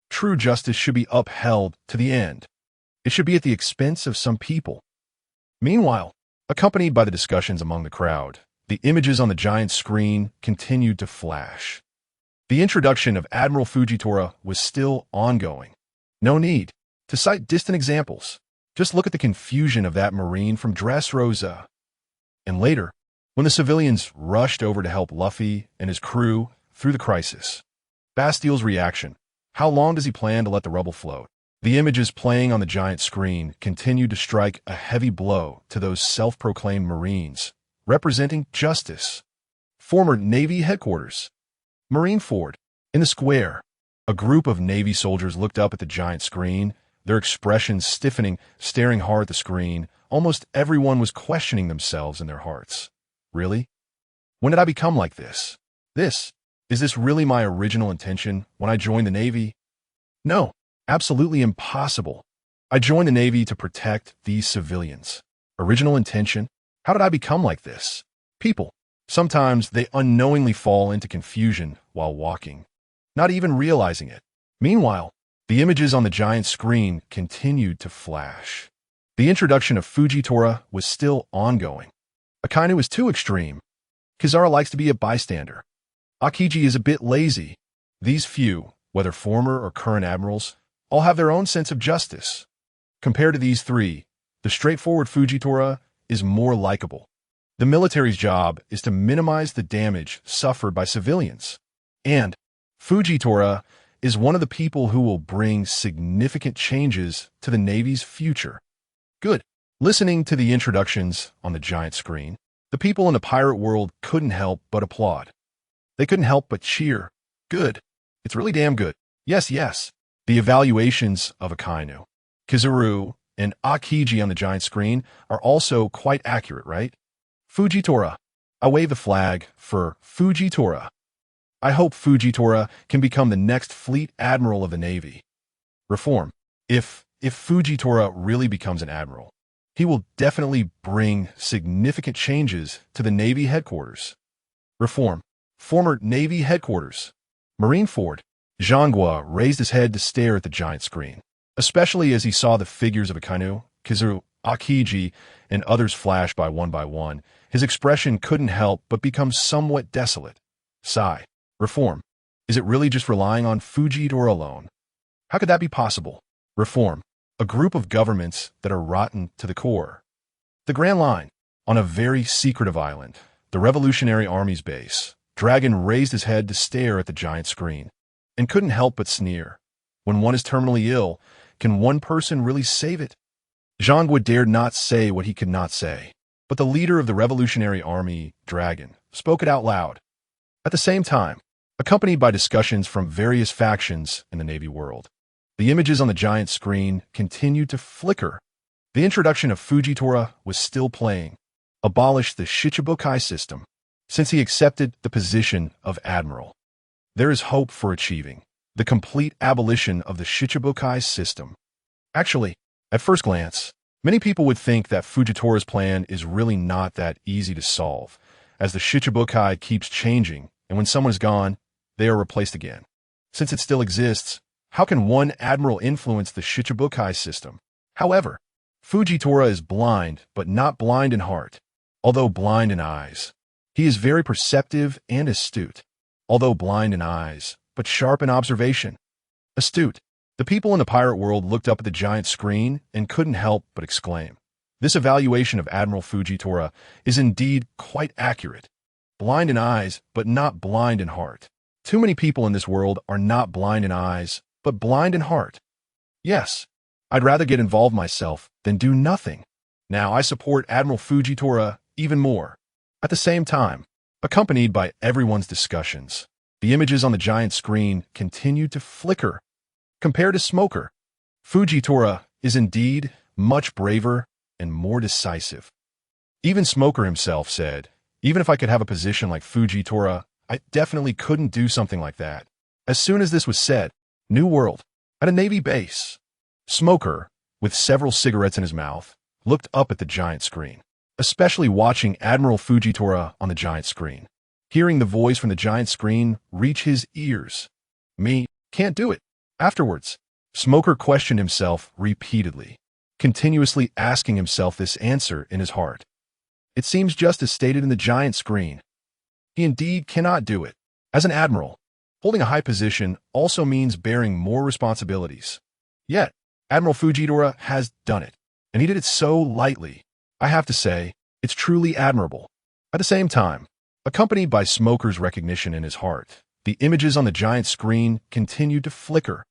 True justice should be upheld to the end. It should be at the expense of some people. Meanwhile, accompanied by the discussions among the crowd, the images on the giant screen continued to flash. The introduction of Admiral Fujitora was still ongoing. No need to cite distant examples. Just look at the confusion of that Marine from Dressrosa. And later, when the civilians rushed over to help Luffy and his crew through the crisis. Bastile's reaction. How long does he plan to let the rubble float? The images playing on the giant screen continued to strike a heavy blow to those self-proclaimed Marines, representing justice. Former Navy headquarters. Marineford. In the square, a group of Navy soldiers looked up at the giant screen, their expressions stiffening, staring hard at the screen. Almost everyone was questioning themselves in their hearts. Really? When did I become like this? Is this really my original intention when I joined the Navy? No, absolutely impossible. I joined the Navy to protect these civilians. Original intention? How did I become like this? People, sometimes they unknowingly fall into confusion while walking, not even realizing it. Meanwhile, the images on the giant screen continued to flash. The introduction of Fujitora was still ongoing. Akainu is too extreme. Kizaru likes to be a bystander. Akiji is a bit lazy. These few, whether former or current admirals, all have their own sense of justice. Compared to these three, the straightforward Fujitora is more likable. The military's job is to minimize the damage suffered by civilians. And Fujitora is one of the people who will bring significant changes to the Navy's future. Good. Listening to the introductions on the giant screen, the people in the pirate world couldn't help but applaud. They couldn't help but cheer. Good. It's really damn good. Yes. The evaluations of Akainu, Kizaru, and Akiji on the giant screen are also quite accurate, right? Fujitora. I wave the flag for Fujitora. I hope Fujitora can become the next fleet admiral of the Navy. Reform. If Fujitora really becomes an admiral, he will definitely bring significant changes to the Navy headquarters. Reform. Former Navy headquarters. Marineford. Zhanghua raised his head to stare at the giant screen, especially as he saw the figures of Akainu, Kizaru, Akiji, and others flash by one. His expression couldn't help but become somewhat desolate. Sigh. Reform. Is it really just relying on Fujitora alone? How could that be possible? Reform. A group of governments that are rotten to the core. The Grand Line. On a very secretive island, the Revolutionary Army's base, Dragon raised his head to stare at the giant screen, and couldn't help but sneer. When one is terminally ill, can one person really save it? Zhanghua dared not say what he could not say, but the leader of the Revolutionary Army, Dragon, spoke it out loud. At the same time, accompanied by discussions from various factions in the Navy world, the images on the giant screen continued to flicker. The introduction of Fujitora was still playing. Abolish the Shichibukai system, since he accepted the position of admiral. There is hope for achieving the complete abolition of the Shichibukai system. Actually, at first glance, many people would think that Fujitora's plan is really not that easy to solve, as the Shichibukai keeps changing, and when someone is gone, they are replaced again. Since it still exists, how can one admiral influence the Shichibukai system? However, Fujitora is blind, but not blind in heart, although blind in eyes. He is very perceptive and astute, although blind in eyes, but sharp in observation. Astute. The people in the pirate world looked up at the giant screen and couldn't help but exclaim. This evaluation of Admiral Fujitora is indeed quite accurate. Blind in eyes, but not blind in heart. Too many people in this world are not blind in eyes, but blind in heart. Yes, I'd rather get involved myself than do nothing. Now I support Admiral Fujitora even more. At the same time, accompanied by everyone's discussions, the images on the giant screen continued to flicker. Compared to Smoker, Fujitora is indeed much braver and more decisive. Even Smoker himself said, even if I could have a position like Fujitora, I definitely couldn't do something like that. As soon as this was said, New World, at a Navy base. Smoker, with several cigarettes in his mouth, looked up at the giant screen, especially watching Admiral Fujitora on the giant screen. Hearing the voice from the giant screen reach his ears. Me, can't do it. Afterwards, Smoker questioned himself repeatedly, continuously asking himself this answer in his heart. It seems just as stated in the giant screen. He indeed cannot do it. As an admiral, holding a high position also means bearing more responsibilities. Yet, Admiral Fujitora has done it, and he did it so lightly. I have to say, it's truly admirable. At the same time, accompanied by Smoker's recognition in his heart, the images on the giant screen continued to flicker.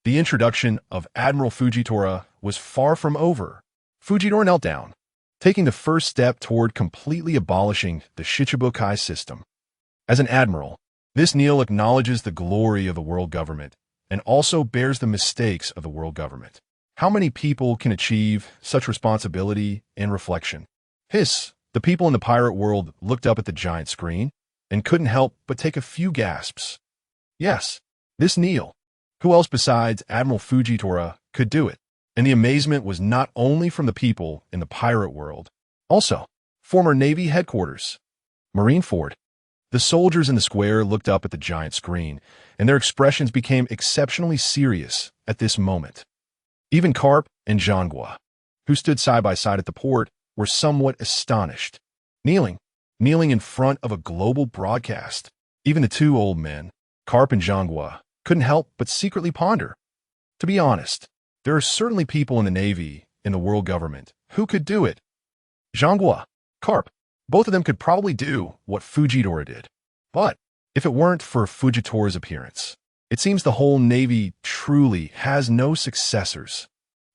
The introduction of Admiral Fujitora was far from over. Fujitora knelt down, taking the first step toward completely abolishing the Shichibukai system. As an admiral, this kneel acknowledges the glory of the world government and also bears the mistakes of the world government. How many people can achieve such responsibility and reflection? The people in the pirate world looked up at the giant screen and couldn't help but take a few gasps. Yes, this kneel. Who else besides Admiral Fujitora could do it? And the amazement was not only from the people in the pirate world, also former Navy headquarters, Marineford. The soldiers in the square looked up at the giant screen, and their expressions became exceptionally serious at this moment. Even Carp and Zhangguo, who stood side by side at the port, were somewhat astonished. Kneeling in front of a global broadcast. Even the two old men, Carp and Zhangguo, couldn't help but secretly ponder. To be honest, there are certainly people in the Navy, in the world government, who could do it. Zhangguo, Carp, both of them could probably do what Fujitora did. But if it weren't for Fujitora's appearance, it seems the whole Navy truly has no successors.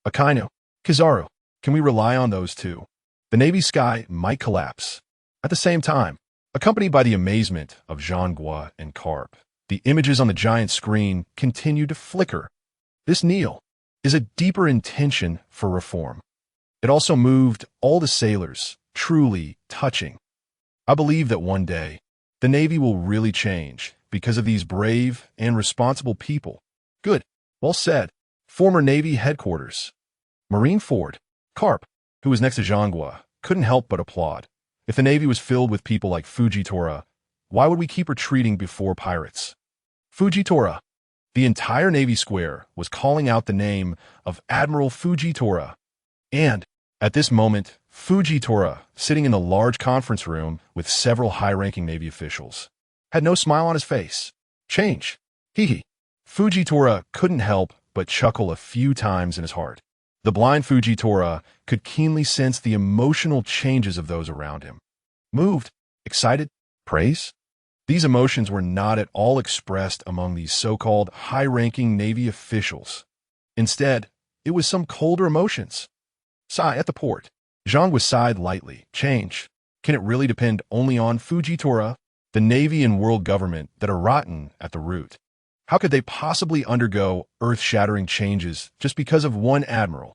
Akainu, Kizaru, can we rely on those two? The Navy sky might collapse. At the same time, accompanied by the amazement of Zhangguo and Carp, the images on the giant screen continue to flicker. This kneel is a deeper intention for reform. It also moved all the sailors, truly touching. I believe that one day, the Navy will really change because of these brave and responsible people. Good. Well said. Former Navy headquarters. Marineford, Carp, who was next to Zhangguo, couldn't help but applaud. If the Navy was filled with people like Fujitora, why would we keep retreating before pirates? Fujitora. The entire Navy square was calling out the name of Admiral Fujitora. And, at this moment, Fujitora, sitting in the large conference room with several high-ranking Navy officials, had no smile on his face. Change. Hee. Fujitora couldn't help but chuckle a few times in his heart. The blind Fujitora could keenly sense the emotional changes of those around him. Moved, excited, praise. These emotions were not at all expressed among these so-called high-ranking Navy officials. Instead, it was some colder emotions. Sigh at the port. Zhang was sighed lightly. Change. Can it really depend only on Fujitora, the Navy and world government that are rotten at the root? How could they possibly undergo earth-shattering changes just because of one admiral?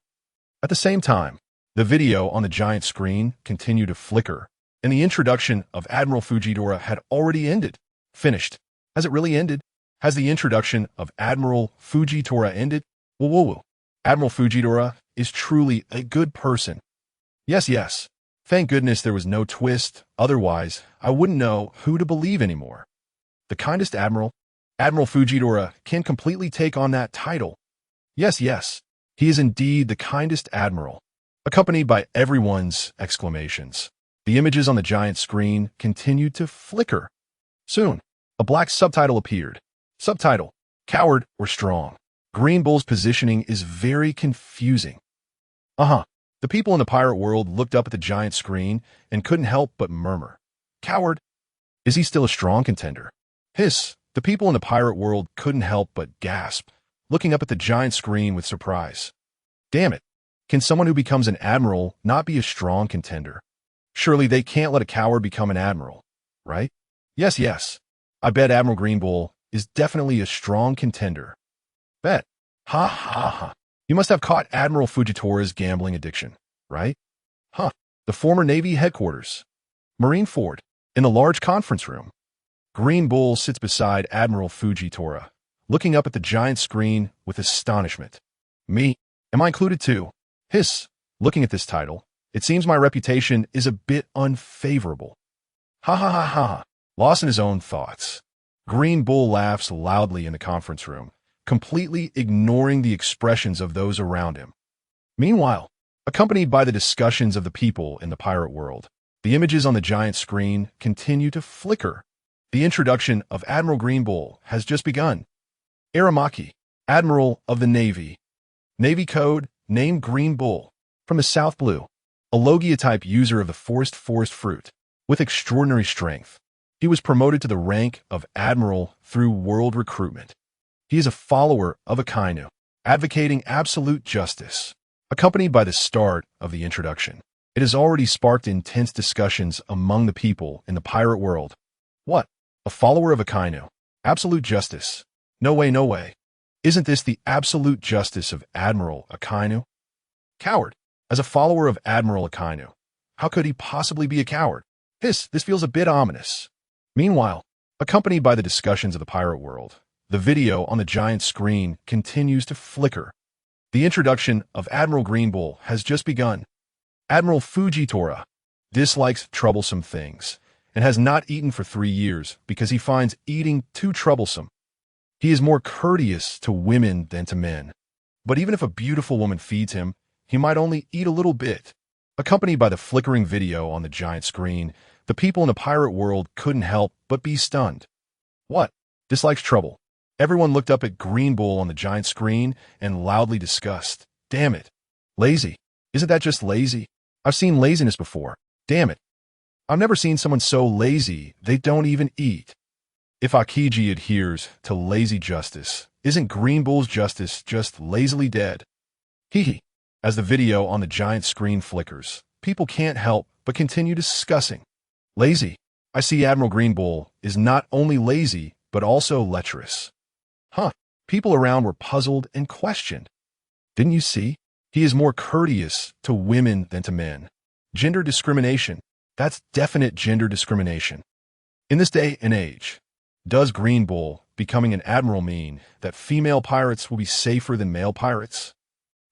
At the same time, the video on the giant screen continued to flicker, and the introduction of Admiral Fujitora had already ended. Finished. Has it really ended? Has the introduction of Admiral Fujitora ended? Whoa. Admiral Fujitora is truly a good person. Yes. Thank goodness there was no twist, otherwise I wouldn't know who to believe anymore. The kindest admiral? Admiral Fujitora can completely take on that title. Yes, he is indeed the kindest admiral. Accompanied by everyone's exclamations, the images on the giant screen continued to flicker. Soon, a black subtitle appeared. Subtitle, Coward or Strong. Green Bull's positioning is very confusing. The people in the pirate world looked up at the giant screen and couldn't help but murmur. Coward? Is he still a strong contender? The people in the pirate world couldn't help but gasp, looking up at the giant screen with surprise. Damn it. Can someone who becomes an admiral not be a strong contender? Surely they can't let a coward become an admiral, right? Yes. I bet Admiral Green Bull is definitely a strong contender. Bet. Ha. You must have caught Admiral Fujitora's gambling addiction, right? The former Navy headquarters. Marineford, in the large conference room. Green Bull sits beside Admiral Fujitora, looking up at the giant screen with astonishment. Me? Am I included too? Hiss. Looking at this title, it seems my reputation is a bit unfavorable. Ha ha ha ha. Lost in his own thoughts. Green Bull laughs loudly in the conference room, completely ignoring the expressions of those around him. Meanwhile, accompanied by the discussions of the people in the pirate world, the images on the giant screen continue to flicker. The introduction of Admiral Green Bull has just begun. Aramaki, Admiral of the Navy. Navy code, name Green Bull. From the South Blue, a Logia-type user of the forest fruit, with extraordinary strength. He was promoted to the rank of Admiral through world recruitment. He is a follower of Akainu, advocating absolute justice. Accompanied by the start of the introduction, it has already sparked intense discussions among the people in the pirate world. What? A follower of Akainu? Absolute justice? No way, no way. Isn't this the absolute justice of Admiral Akainu? Coward. As a follower of Admiral Akainu, how could he possibly be a coward? This feels a bit ominous. Meanwhile, accompanied by the discussions of the pirate world, the video on the giant screen continues to flicker. The introduction of Admiral Green Bull has just begun. Admiral Fujitora dislikes troublesome things and has not eaten for 3 years because he finds eating too troublesome. He is more courteous to women than to men. But even if a beautiful woman feeds him, he might only eat a little bit. Accompanied by the flickering video on the giant screen, the people in the pirate world couldn't help but be stunned. What? Dislikes trouble. Everyone looked up at Green Bull on the giant screen and loudly discussed. Damn it. Lazy. Isn't that just lazy? I've seen laziness before. Damn it. I've never seen someone so lazy they don't even eat. If Akiji adheres to lazy justice, isn't Green Bull's justice just lazily dead? Hee. As the video on the giant screen flickers, people can't help but continue discussing. Lazy. I see Admiral Green Bull is not only lazy, but also lecherous. Huh. People around were puzzled and questioned. Didn't you see? He is more courteous to women than to men. Gender discrimination. That's definite gender discrimination. In this day and age, does Green Bull becoming an admiral mean that female pirates will be safer than male pirates?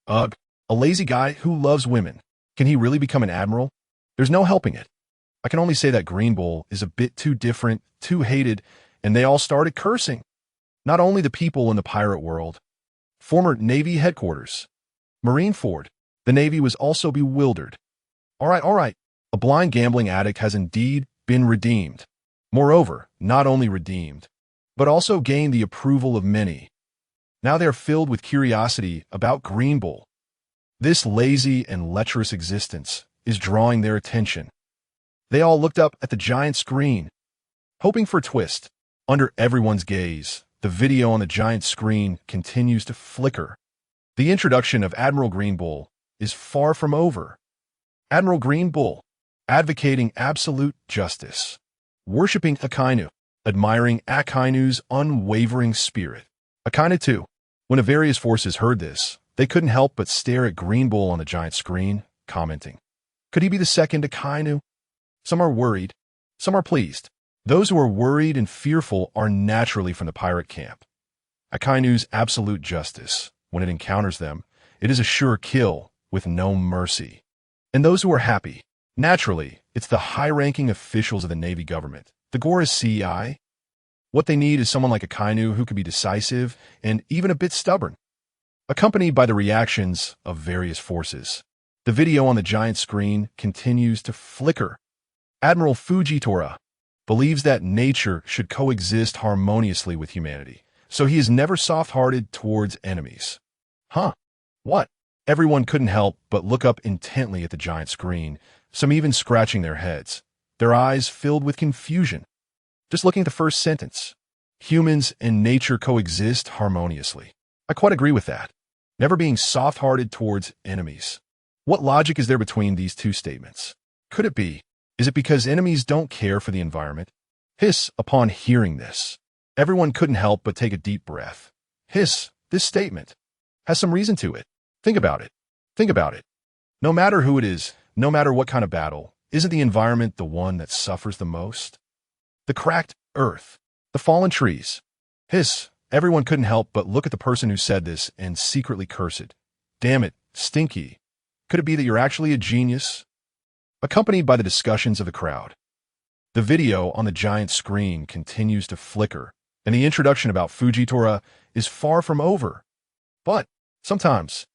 Ugh. A lazy guy who loves women. Can he really become an admiral? There's no helping it. I can only say that Green Bull is a bit too different, too hated, and they all started cursing. Not only the people in the pirate world. Former Navy headquarters. Marineford. The Navy was also bewildered. All right. A blind gambling addict has indeed been redeemed. Moreover, not only redeemed, but also gained the approval of many. Now they are filled with curiosity about Green Bull. This lazy and lecherous existence is drawing their attention. They all looked up at the giant screen, hoping for a twist. Under everyone's gaze, the video on the giant screen continues to flicker. The introduction of Admiral Green Bull is far from over. Admiral Green Bull, advocating absolute justice, worshipping Akainu, admiring Akainu's unwavering spirit. Akainu too. When the various forces heard this, they couldn't help but stare at Green Bull on the giant screen, commenting. Could he be the second Akainu? Some are worried, some are pleased. Those who are worried and fearful are naturally from the pirate camp. Akainu's absolute justice, when it encounters them, it is a sure kill with no mercy. And those who are happy, naturally, it's the high-ranking officials of the Navy government, the Gora's CI. What they need is someone like Akainu who could be decisive and even a bit stubborn. Accompanied by the reactions of various forces, the video on the giant screen continues to flicker. Admiral Fujitora believes that nature should coexist harmoniously with humanity, so he is never soft-hearted towards enemies. Huh? What? Everyone couldn't help but look up intently at the giant screen, some even scratching their heads, their eyes filled with confusion. Just looking at the first sentence. Humans and nature coexist harmoniously. I quite agree with that. Never being soft-hearted towards enemies. What logic is there between these two statements? Could it be? Is it because enemies don't care for the environment? Hiss upon hearing this. Everyone couldn't help but take a deep breath. Hiss, this statement has some reason to it. Think about it. Think about it. No matter who it is, no matter what kind of battle, isn't the environment the one that suffers the most? The cracked, Earth. The fallen trees. Hiss. Everyone couldn't help but look at the person who said this and secretly curse it. Damn it, Stinky. Could it be that you're actually a genius? Accompanied by the discussions of the crowd. The video on the giant screen continues to flicker, and the introduction about Fujitora is far from over. But sometimes,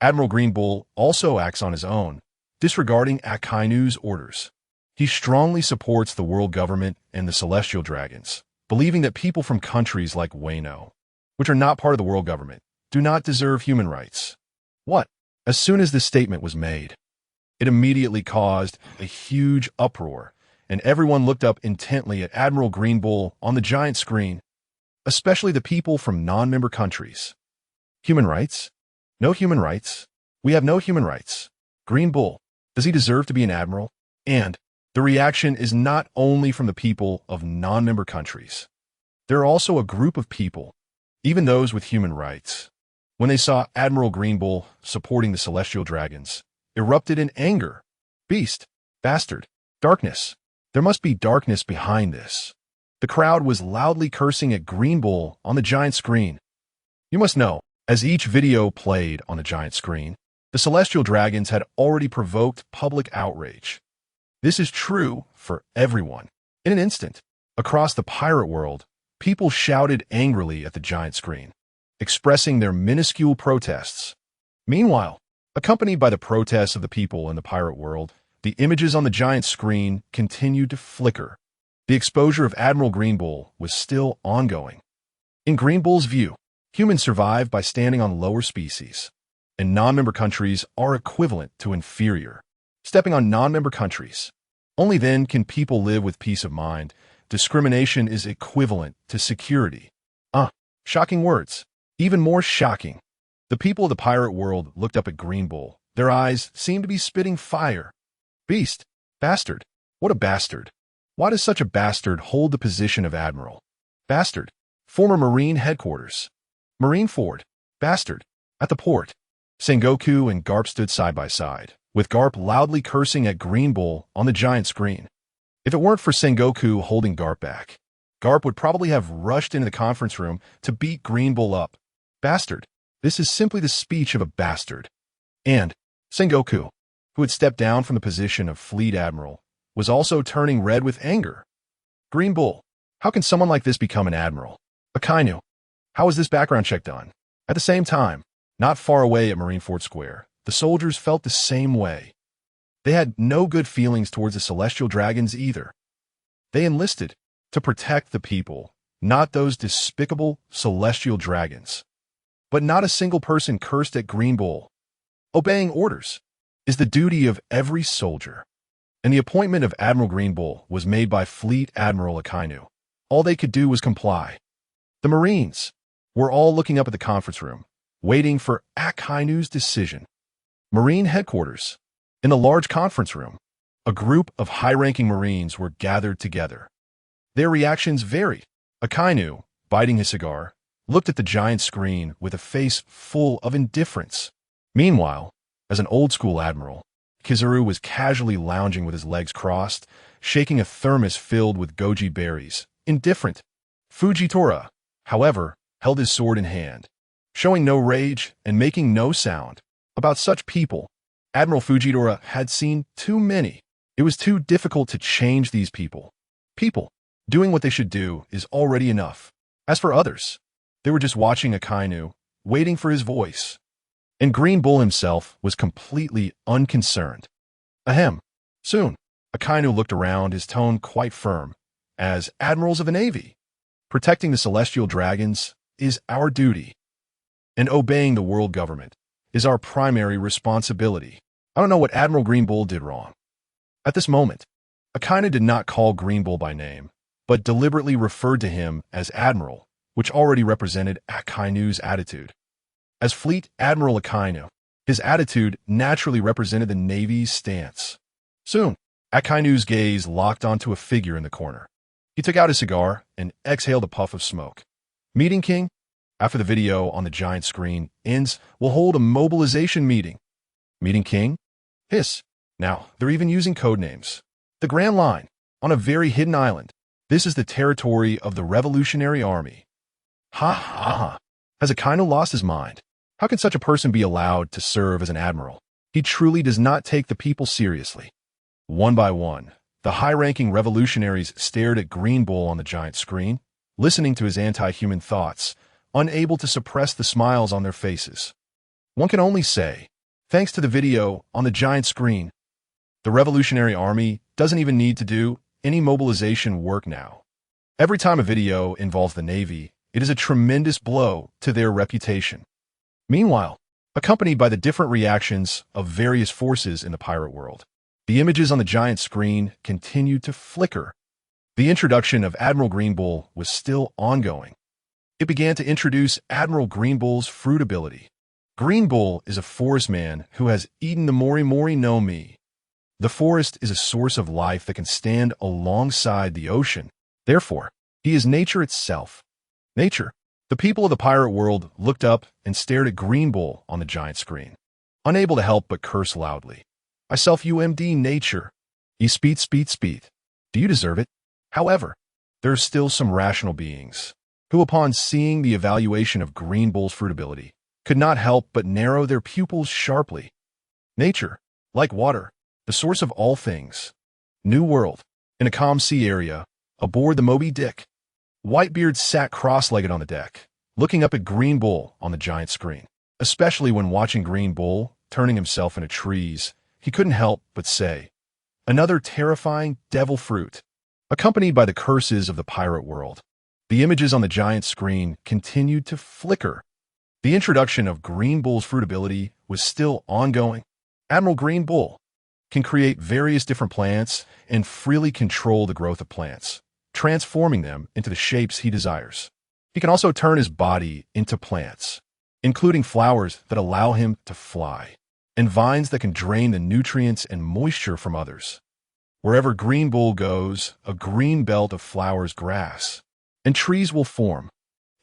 Admiral Green Bull also acts on his own, disregarding Akainu's orders. He strongly supports the world government and the Celestial Dragons, believing that people from countries like Wano, which are not part of the world government, do not deserve human rights. What? As soon as this statement was made, it immediately caused a huge uproar, and everyone looked up intently at Admiral Green Bull on the giant screen, especially the people from non-member countries. Human rights? No human rights. We have no human rights. Green Bull, does he deserve to be an admiral? And the reaction is not only from the people of non-member countries. There are also a group of people, even those with human rights, when they saw Admiral Green Bull supporting the Celestial Dragons, erupted in anger. Beast, bastard, darkness. There must be darkness behind this. The crowd was loudly cursing at Green Bull on the giant screen. You must know, as each video played on the giant screen, the Celestial Dragons had already provoked public outrage. This is true for everyone. In an instant, across the pirate world, people shouted angrily at the giant screen, expressing their minuscule protests. Meanwhile, accompanied by the protests of the people in the pirate world, the images on the giant screen continued to flicker. The exposure of Admiral Green Bull was still ongoing. In Green Bull's view, humans survive by standing on lower species, and non-member countries are equivalent to inferior. Stepping on non-member countries. Only then can people live with peace of mind. Discrimination is equivalent to security. Shocking words. Even more shocking. The people of the pirate world looked up at Green Bull. Their eyes seemed to be spitting fire. Beast. Bastard. What a bastard. Why does such a bastard hold the position of admiral? Bastard. Former Marine headquarters. Marine Ford. Bastard. At the port. Sengoku and Garp stood side by side, with Garp loudly cursing at Green Bull on the giant screen. If it weren't for Sengoku holding Garp back, Garp would probably have rushed into the conference room to beat Green Bull up. Bastard. This is simply the speech of a bastard. And Sengoku, who had stepped down from the position of Fleet Admiral, was also turning red with anger. Green Bull, how can someone like this become an admiral? Akainu, how was this background check done? At the same time, not far away at Marineford Square, the soldiers felt the same way. They had no good feelings towards the Celestial Dragons either. They enlisted to protect the people, not those despicable Celestial Dragons. But not a single person cursed at Green Bull. Obeying orders is the duty of every soldier. And the appointment of Admiral Green Bull was made by Fleet Admiral Akainu. All they could do was comply. The Marines were all looking up at the conference room, waiting for Akainu's decision. Marine headquarters. In the large conference room, a group of high-ranking Marines were gathered together. Their reactions varied. Akainu, biting his cigar, looked at the giant screen with a face full of indifference. Meanwhile, as an old-school admiral, Kizaru was casually lounging with his legs crossed, shaking a thermos filled with goji berries. Indifferent. Fujitora, however, held his sword in hand, showing no rage and making no sound. About such people, Admiral Fujitora had seen too many. It was too difficult to change these people. People doing what they should do is already enough. As for others, they were just watching Akainu, waiting for his voice. And Green Bull himself was completely unconcerned. Ahem. Soon, Akainu looked around, his tone quite firm. As admirals of a navy, protecting the Celestial Dragons is our duty. And obeying the world government is our primary responsibility. I don't know what Admiral Green Bull did wrong. At this moment, Akainu did not call Green Bull by name, but deliberately referred to him as Admiral, which already represented Akainu's attitude. As Fleet Admiral Akainu, his attitude naturally represented the Navy's stance. Soon, Akainu's gaze locked onto a figure in the corner. He took out his cigar and exhaled a puff of smoke. Meeting King? After the video on the giant screen ends, we'll hold a mobilization meeting. Meeting King? Hiss. Now, they're even using code names. The Grand Line, on a very hidden island. This is the territory of the Revolutionary Army. Ha ha ha. Has Akainu lost his mind? How can such a person be allowed to serve as an admiral? He truly does not take the people seriously. One by one, the high-ranking revolutionaries stared at Green Bull on the giant screen, listening to his anti-human thoughts, unable to suppress the smiles on their faces. One can only say, thanks to the video on the giant screen, the Revolutionary Army doesn't even need to do any mobilization work now. Every time a video involves the Navy, it is a tremendous blow to their reputation. Meanwhile, accompanied by the different reactions of various forces in the pirate world, the images on the giant screen continued to flicker. The introduction of Admiral Green Bull was still ongoing. It began to introduce Admiral Green Bull's fruit ability. Green Bull is a forest man who has eaten the Mori Mori no Mi. The forest is a source of life that can stand alongside the ocean. Therefore, he is nature itself. Nature. The people of the pirate world looked up and stared at Green Bull on the giant screen, unable to help but curse loudly. I self-UMD nature. You speed. Do you deserve it? However, there are still some rational beings who, upon seeing the evaluation of Green Bull's fruit ability, could not help but narrow their pupils sharply. Nature, like water, the source of all things. New World, in a calm sea area, aboard the Moby Dick. Whitebeard sat cross-legged on the deck, looking up at Green Bull on the giant screen. Especially when watching Green Bull turning himself into trees, he couldn't help but say, another terrifying devil fruit. Accompanied by the curses of the pirate world, the images on the giant screen continued to flicker. The introduction of Green Bull's fruit ability was still ongoing. Admiral Green Bull can create various different plants and freely control the growth of plants, transforming them into the shapes he desires. He can also turn his body into plants, including flowers that allow him to fly, and vines that can drain the nutrients and moisture from others. Wherever Green Bull goes, a green belt of flowers, grass, and trees will form.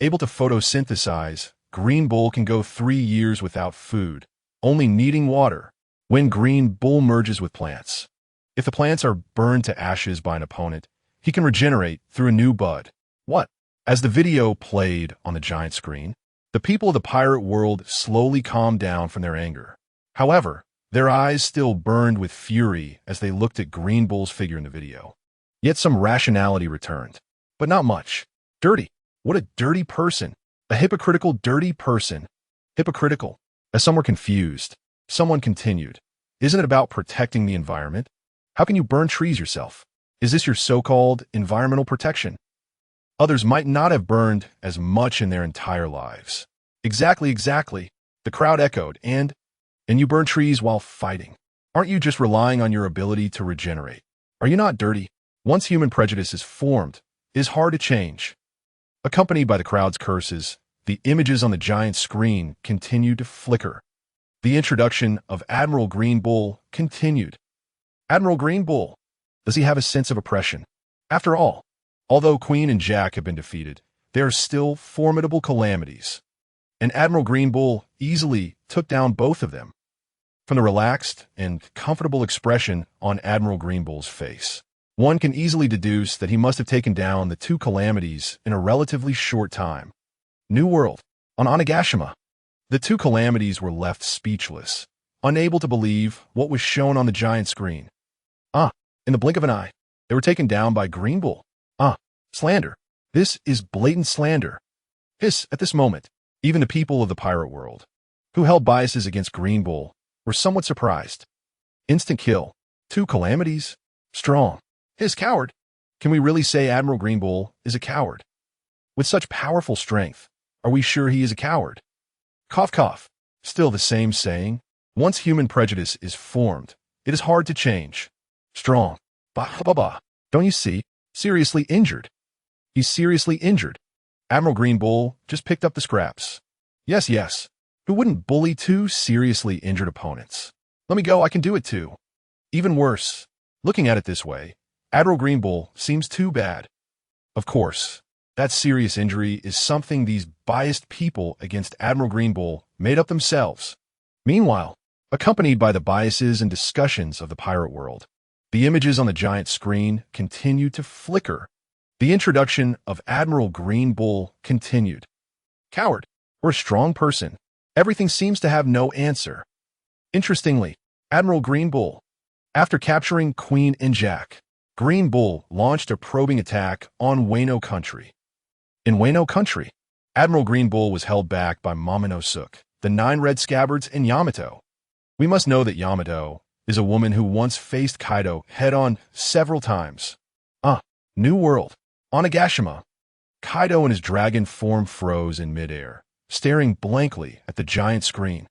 Able to photosynthesize, Green Bull can go 3 years without food, only needing water. When Green Bull merges with plants, if the plants are burned to ashes by an opponent, he can regenerate through a new bud. What? As the video played on the giant screen, the people of the pirate world slowly calmed down from their anger. However, their eyes still burned with fury as they looked at Green Bull's figure in the video. Yet some rationality returned, but not much. Dirty. What a dirty person. A hypocritical, dirty person. Hypocritical. As some were confused, someone continued, isn't it about protecting the environment? How can you burn trees yourself? Is this your so-called environmental protection? Others might not have burned as much in their entire lives. Exactly. The crowd echoed, and you burn trees while fighting. Aren't you just relying on your ability to regenerate? Are you not dirty? Once human prejudice is formed, it is hard to change. Accompanied by the crowd's curses, the images on the giant screen continued to flicker. The introduction of Admiral Green Bull continued. Admiral Green Bull, does he have a sense of oppression? After all, although Queen and Jack have been defeated, there are still formidable calamities. And Admiral Green Bull easily took down both of them. From the relaxed and comfortable expression on Admiral Green Bull's face, one can easily deduce that he must have taken down the 2 calamities in a relatively short time. New World, on Onigashima. The 2 calamities were left speechless, unable to believe what was shown on the giant screen. In the blink of an eye, they were taken down by Green Bull. Slander. This is blatant slander. At this moment, even the people of the pirate world, who held biases against Green Bull, were somewhat surprised. Instant kill. 2 calamities? Strong. Coward. Can we really say Admiral Green Bull is a coward? With such powerful strength, are we sure he is a coward? Cough, cough. Still the same saying. Once human prejudice is formed, it is hard to change. Strong. Bah. Don't you see? Seriously injured. He's seriously injured. Admiral Green Bull just picked up the scraps. Yes. Who wouldn't bully 2 seriously injured opponents? Let me go, I can do it too. Even worse. Looking at it this way, Admiral Green Bull seems too bad. Of course, that serious injury is something these biased people against Admiral Green Bull made up themselves. Meanwhile, accompanied by the biases and discussions of the pirate world, the images on the giant screen continued to flicker. The introduction of Admiral Green Bull continued. Coward, or a strong person, everything seems to have no answer. Interestingly, Admiral Green Bull, after capturing Queen and Jack, Green Bull launched a probing attack on Wano Country. In Wano Country, Admiral Green Bull was held back by Momonosuke, the 9 Red Scabbards, and Yamato. We must know that Yamato is a woman who once faced Kaido head-on several times. New World. Onigashima. Kaido and his dragon form froze in midair, staring blankly at the giant screen.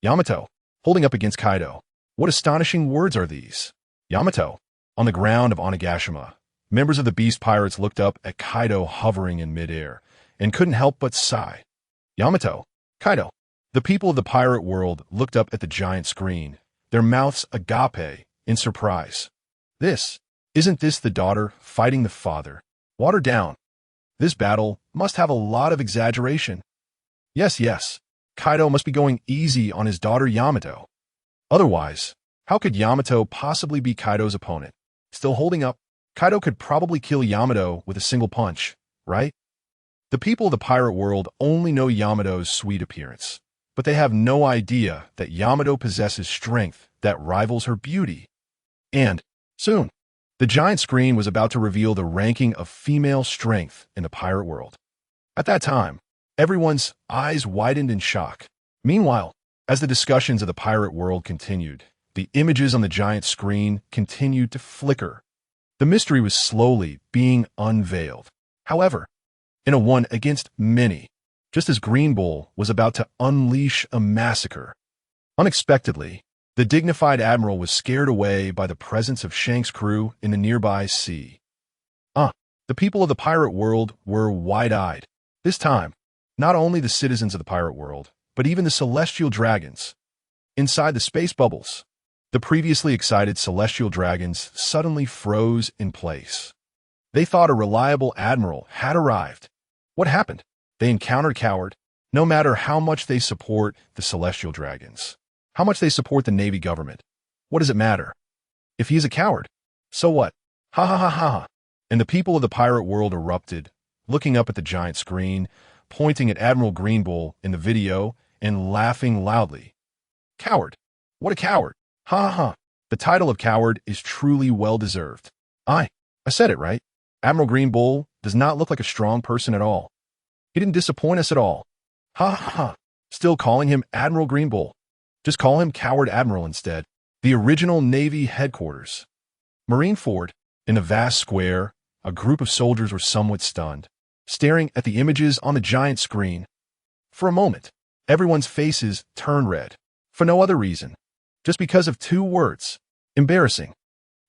Yamato, holding up against Kaido. What astonishing words are these? Yamato. On the ground of Onigashima, members of the Beast Pirates looked up at Kaido hovering in midair and couldn't help but sigh. Yamato. Kaido. The people of the pirate world looked up at the giant screen, their mouths agape in surprise. Isn't this the daughter fighting the father? Watered down. This battle must have a lot of exaggeration. Yes. Kaido must be going easy on his daughter Yamato. Otherwise, how could Yamato possibly be Kaido's opponent? Still holding up, Kaido could probably kill Yamato with a single punch, right? The people of the pirate world only know Yamato's sweet appearance, but they have no idea that Yamato possesses strength that rivals her beauty. And, soon, the giant screen was about to reveal the ranking of female strength in the pirate world. At that time, everyone's eyes widened in shock. Meanwhile, as the discussions of the pirate world continued, the images on the giant screen continued to flicker. The mystery was slowly being unveiled. However, in a one against many, just as Green Bull was about to unleash a massacre. Unexpectedly, the dignified admiral was scared away by the presence of Shanks' crew in the nearby sea. The people of the pirate world were wide-eyed. This time, not only the citizens of the pirate world, but even the celestial dragons. Inside the space bubbles, the previously excited celestial dragons suddenly froze in place. They thought a reliable admiral had arrived. What happened? They encountered Coward, no matter how much they support the celestial dragons. How much they support the Navy government. What does it matter? If he is a coward, so what? Ha ha ha ha. And the people of the pirate world erupted, looking up at the giant screen, pointing at Admiral Green Bull in the video, and laughing loudly. Coward. What a coward. Ha ha ha. The title of coward is truly well-deserved. I said it right. Admiral Green Bull does not look like a strong person at all. He didn't disappoint us at all. Ha ha ha. Still calling him Admiral Green Bull. Just call him Coward Admiral instead. The original Navy headquarters. Marineford. In a vast square, a group of soldiers were somewhat stunned, staring at the images on the giant screen. For a moment, everyone's faces turned red. For no other reason. Just because of 2 words. Embarrassing.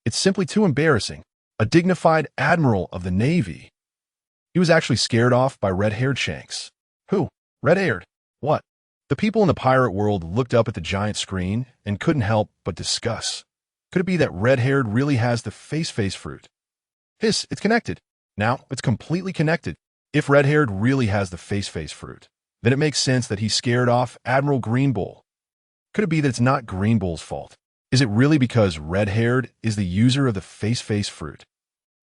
It's simply too embarrassing. A dignified admiral of the Navy. He was actually scared off by red-haired Shanks. Who? Red-haired? What? The people in the pirate world looked up at the giant screen and couldn't help but discuss. Could it be that red-haired really has the face fruit? It's connected. Now, it's completely connected. If red-haired really has the face fruit, then it makes sense that he scared off Admiral Green Bull. Could it be that it's not Green Bull's fault? Is it really because red-haired is the user of the face fruit?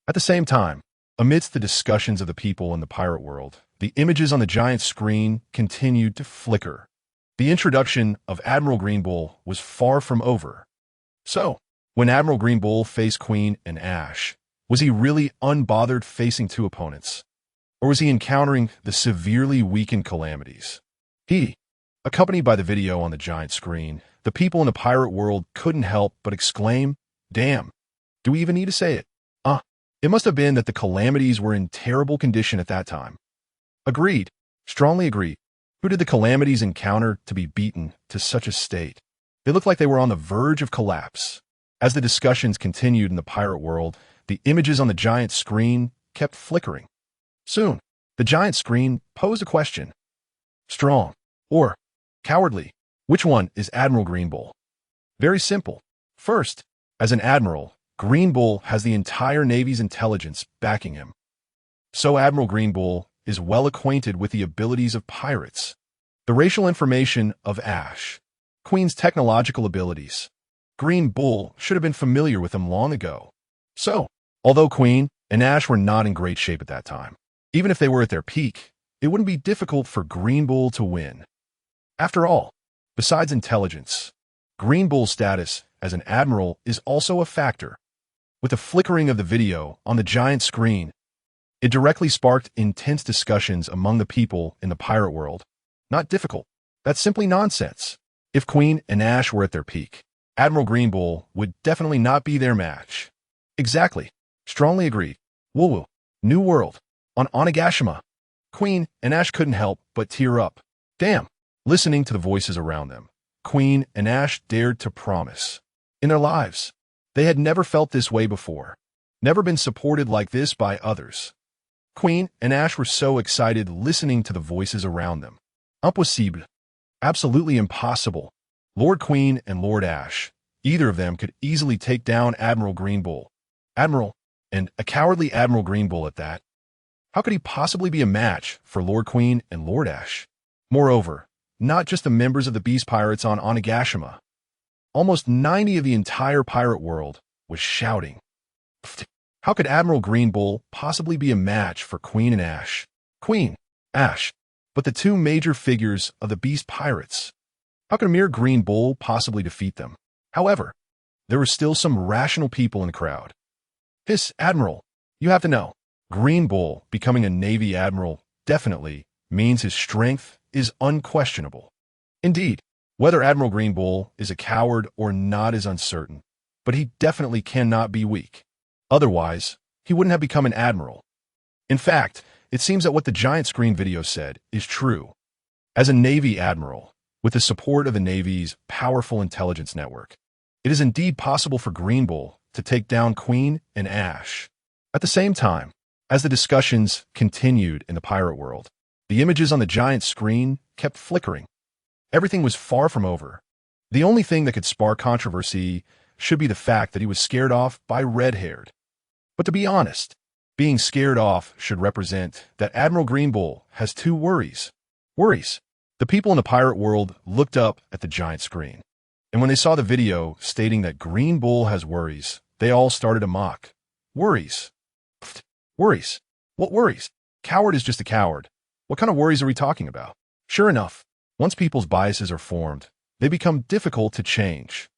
At the same time, amidst the discussions of the people in the pirate world, the images on the giant screen continued to flicker. The introduction of Admiral Green Bull was far from over. So, when Admiral Green Bull faced Queen and Ash, was he really unbothered facing 2 opponents? Or was he encountering the severely weakened Calamities? Accompanied by the video on the giant screen, the people in the pirate world couldn't help but exclaim, "Damn! Do we even need to say it? It must have been that the Calamities were in terrible condition at that time." Agreed. Strongly agreed. Who did the Calamities encounter to be beaten to such a state? They looked like they were on the verge of collapse. As the discussions continued in the pirate world, the images on the giant screen kept flickering. Soon, the giant screen posed a question. Strong or cowardly? Which one is Admiral Green Bull? Very simple. First, as an admiral, Green Bull has the entire Navy's intelligence backing him. So Admiral Green Bull is well acquainted with the abilities of pirates, the racial information of Ash, Queen's technological abilities. Green Bull should have been familiar with them long ago. So, although Queen and Ash were not in great shape at that time. Even if they were at their peak, it wouldn't be difficult for Green Bull to win. After all, besides intelligence, Green Bull's status as an admiral is also a factor. With the flickering of the video on the giant screen, it directly sparked intense discussions among the people in the pirate world. Not difficult. That's simply nonsense. If Queen and Ash were at their peak, Admiral Green Bull would definitely not be their match. Exactly. Strongly agreed. Woo-woo. New World. On Onigashima. Queen and Ash couldn't help but tear up. Damn. Listening to the voices around them, Queen and Ash dared to promise. In their lives, they had never felt this way before. Never been supported like this by others. Queen and Ash were so excited listening to the voices around them. Impossible. Absolutely impossible. Lord Queen and Lord Ash, either of them could easily take down Admiral Green Bull. Admiral, and a cowardly Admiral Green Bull at that. How could he possibly be a match for Lord Queen and Lord Ash? Moreover, not just the members of the Beast Pirates on Onigashima. Almost 90 of the entire pirate world was shouting. How could Admiral Green Bull possibly be a match for Queen and Ash? Queen, Ash, but the two major figures of the Beast Pirates. How could a mere Green Bull possibly defeat them? However, there were still some rational people in the crowd. This Admiral, you have to know, Green Bull becoming a Navy Admiral definitely means his strength is unquestionable. Indeed, whether Admiral Green Bull is a coward or not is uncertain, but he definitely cannot be weak. Otherwise, he wouldn't have become an admiral. In fact, it seems that what the giant screen video said is true. As a Navy admiral, with the support of the Navy's powerful intelligence network, it is indeed possible for Green Bull to take down Queen and Ash. At the same time, as the discussions continued in the pirate world, the images on the giant screen kept flickering. Everything was far from over. The only thing that could spark controversy should be the fact that he was scared off by red-haired. But to be honest, being scared off should represent that Admiral Green Bull has two worries. Worries. The people in the pirate world looked up at the giant screen, and when they saw the video stating that Green Bull has worries, they all started to mock. Worries. Pfft. Worries. What worries? Coward is just a coward. What kind of worries are we talking about? Sure enough, once people's biases are formed, they become difficult to change.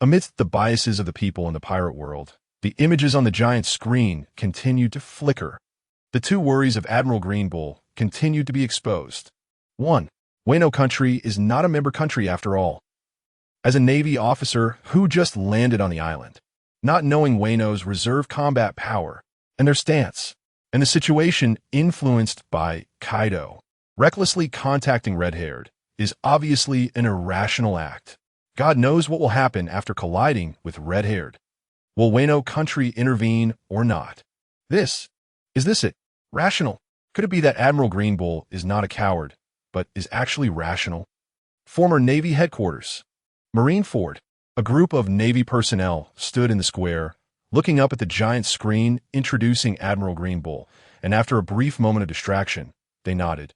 Amidst the biases of the people in the pirate world, the images on the giant screen continued to flicker. The two worries of Admiral Green Bull continued to be exposed. 1. Wano country is not a member country after all. As a Navy officer who just landed on the island, not knowing Wano's reserve combat power and their stance, and the situation influenced by Kaido, recklessly contacting red-haired is obviously an irrational act. God knows what will happen after colliding with red-haired. Will Wano country intervene or not? Is this it? Rational? Could it be that Admiral Green Bull is not a coward, but is actually rational? Former Navy headquarters. Marineford, a group of Navy personnel stood in the square, looking up at the giant screen introducing Admiral Green Bull, and after a brief moment of distraction, they nodded.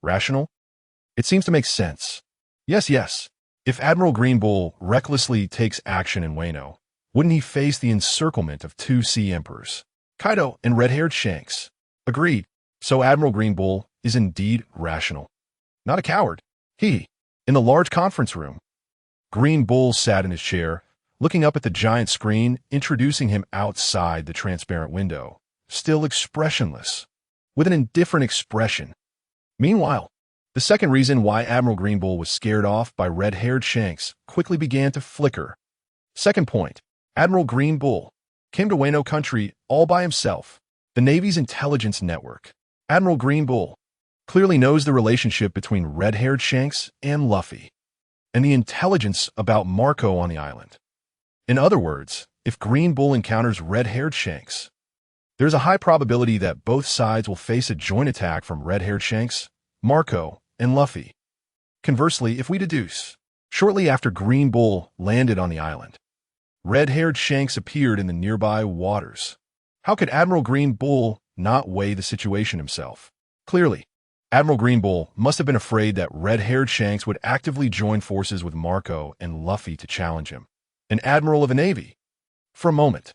Rational? It seems to make sense. Yes. If Admiral Green Bull recklessly takes action in Wano, wouldn't he face the encirclement of two sea emperors, Kaido and red-haired Shanks? Agreed. So Admiral Green Bull is indeed rational. Not a coward. In the large conference room, Green Bull sat in his chair, looking up at the giant screen, introducing him outside the transparent window, still expressionless, with an indifferent expression. Meanwhile, the second reason why Admiral Green Bull was scared off by red-haired Shanks quickly began to flicker. Second point, Admiral Green Bull came to Wano country all by himself. The Navy's intelligence network, Admiral Green Bull, clearly knows the relationship between red-haired Shanks and Luffy, and the intelligence about Marco on the island. In other words, if Green Bull encounters red-haired Shanks, there's a high probability that both sides will face a joint attack from red-haired Shanks, Marco, and Luffy. Conversely, if we deduce, shortly after Green Bull landed on the island, red-haired Shanks appeared in the nearby waters. How could Admiral Green Bull not weigh the situation himself? Clearly, Admiral Green Bull must have been afraid that red-haired Shanks would actively join forces with Marco and Luffy to challenge him, an admiral of a navy. For a moment,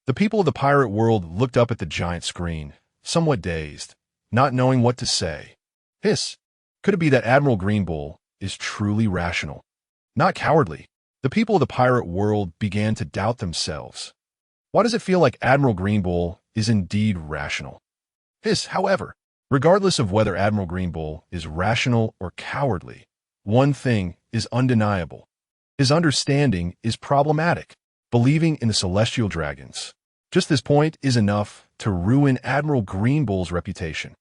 The people of the pirate world looked up at the giant screen, somewhat dazed, not knowing what to say. Hiss. Could it be that Admiral Green Bull is truly rational? Not cowardly. The people of the pirate world began to doubt themselves. Why does it feel like Admiral Green Bull is indeed rational? Hiss, however, regardless of whether Admiral Green Bull is rational or cowardly, one thing is undeniable. His understanding is problematic. Believing in the celestial dragons. Just this point is enough to ruin Admiral Green Bull's reputation.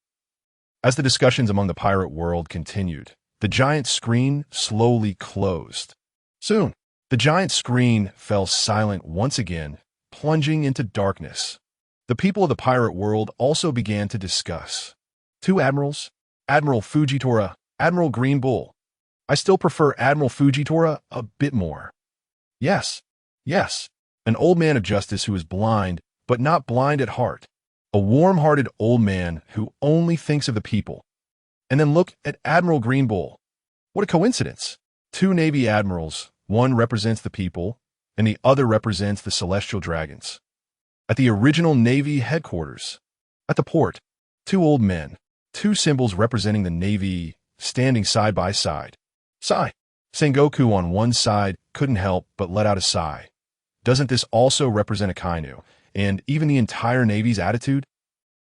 As the discussions among the pirate world continued, the giant screen slowly closed. Soon, the giant screen fell silent once again, plunging into darkness. The people of the pirate world also began to discuss. Two admirals, Admiral Fujitora, Admiral Green Bull. I still prefer Admiral Fujitora a bit more. Yes, an old man of justice who is blind, but not blind at heart. A warm-hearted old man who only thinks of the people. And then look at Admiral Green Bull. What a coincidence. Two Navy admirals, one represents the people, and the other represents the celestial dragons. At the original Navy headquarters, at the port, two old men, two symbols representing the Navy, standing side by side. Sigh. Sengoku on one side couldn't help but let out a sigh. Doesn't this also represent a Kainu, and even the entire Navy's attitude?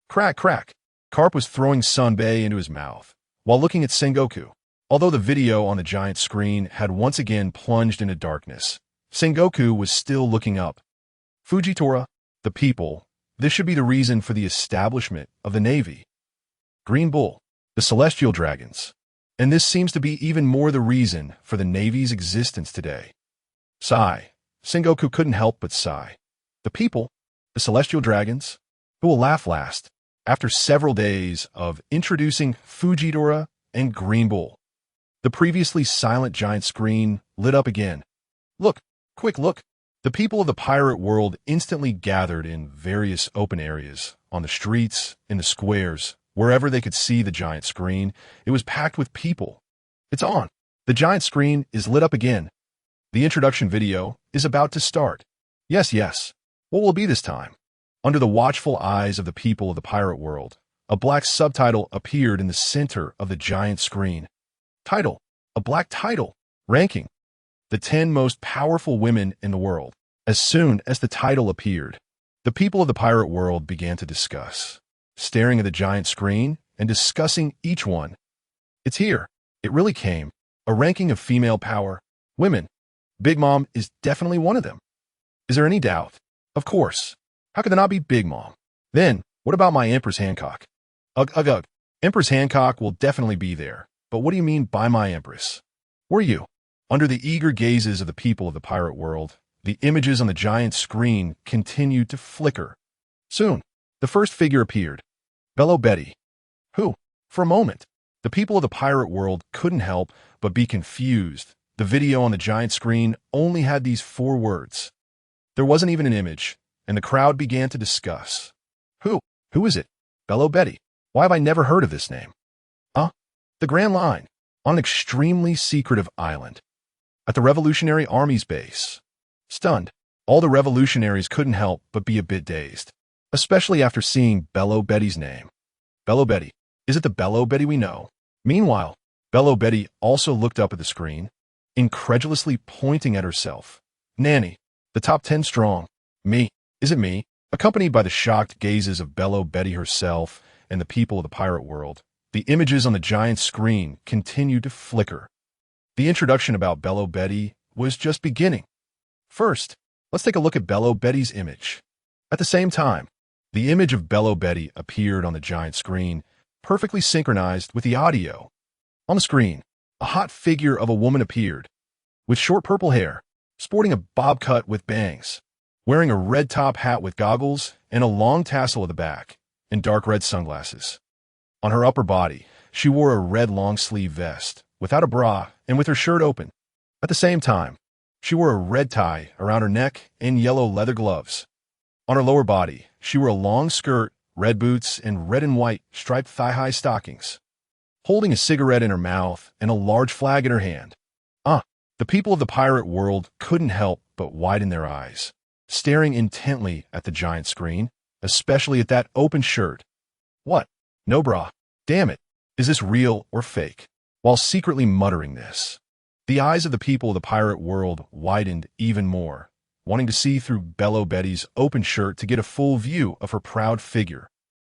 Crack, crack. Carp was throwing Sunbae into his mouth, while looking at Sengoku. Although the video on the giant screen had once again plunged into darkness, Sengoku was still looking up. Fujitora, the people, this should be the reason for the establishment of the Navy. Green Bull, the celestial dragons. And this seems to be even more the reason for the Navy's existence today. Sigh. Sengoku couldn't help but sigh. The people, the celestial dragons, who will laugh last, after several days of introducing Fujitora and Green Bull. The previously silent giant screen lit up again. Look, quick look. The people of the pirate world instantly gathered in various open areas, on the streets, in the squares, wherever they could see the giant screen. It was packed with people. It's on. The giant screen is lit up again. The introduction video is about to start. Yes. What will it be this time? Under the watchful eyes of the people of the pirate world, a black subtitle appeared in the center of the giant screen. Title. A black title. Ranking. The 10 most powerful women in the world. As soon as the title appeared, the people of the pirate world began to discuss, staring at the giant screen and discussing each one. It's here. It really came. A ranking of female power. Women. Big Mom is definitely one of them. Is there any doubt? Of course. How could there not be Big Mom? Then, what about my Empress Hancock? Ugh. Empress Hancock will definitely be there. But what do you mean by my Empress? Were you? Under the eager gazes of the people of the pirate world, the images on the giant screen continued to flicker. Soon, the first figure appeared. Bello Betty. Who? For a moment, the people of the pirate world couldn't help but be confused. The video on the giant screen only had these 4 words. There wasn't even an image, and the crowd began to discuss. Who? Who is it? Bello Betty. Why have I never heard of this name? The Grand Line, on an extremely secretive island. At the Revolutionary Army's base. Stunned, all the revolutionaries couldn't help but be a bit dazed, especially after seeing Bello Betty's name. Bello Betty. Is it the Bello Betty we know? Meanwhile, Bello Betty also looked up at the screen, incredulously pointing at herself. Nanny, the top 10 strong. Me. Is it me? Accompanied by the shocked gazes of Bello Betty herself and the people of the pirate world, the images on the giant screen continued to flicker. The introduction about Bello Betty was just beginning. First, let's take a look at Bello Betty's image. At the same time, the image of Bello Betty appeared on the giant screen, perfectly synchronized with the audio. On the screen, a hot figure of a woman appeared, with short purple hair, sporting a bob cut with bangs, wearing a red top hat with goggles and a long tassel at the back, and dark red sunglasses. On her upper body, she wore a red long-sleeve vest, without a bra and with her shirt open. At the same time, she wore a red tie around her neck and yellow leather gloves. On her lower body, she wore a long skirt, red boots, and red and white striped thigh-high stockings, holding a cigarette in her mouth and a large flag in her hand. The people of the pirate world couldn't help but widen their eyes. staring intently at the giant screen, especially at that open shirt. What? No bra. Damn it. Is this real or fake? While secretly muttering this, the eyes of the people of the pirate world widened even more, wanting to see through Bello Betty's open shirt to get a full view of her proud figure.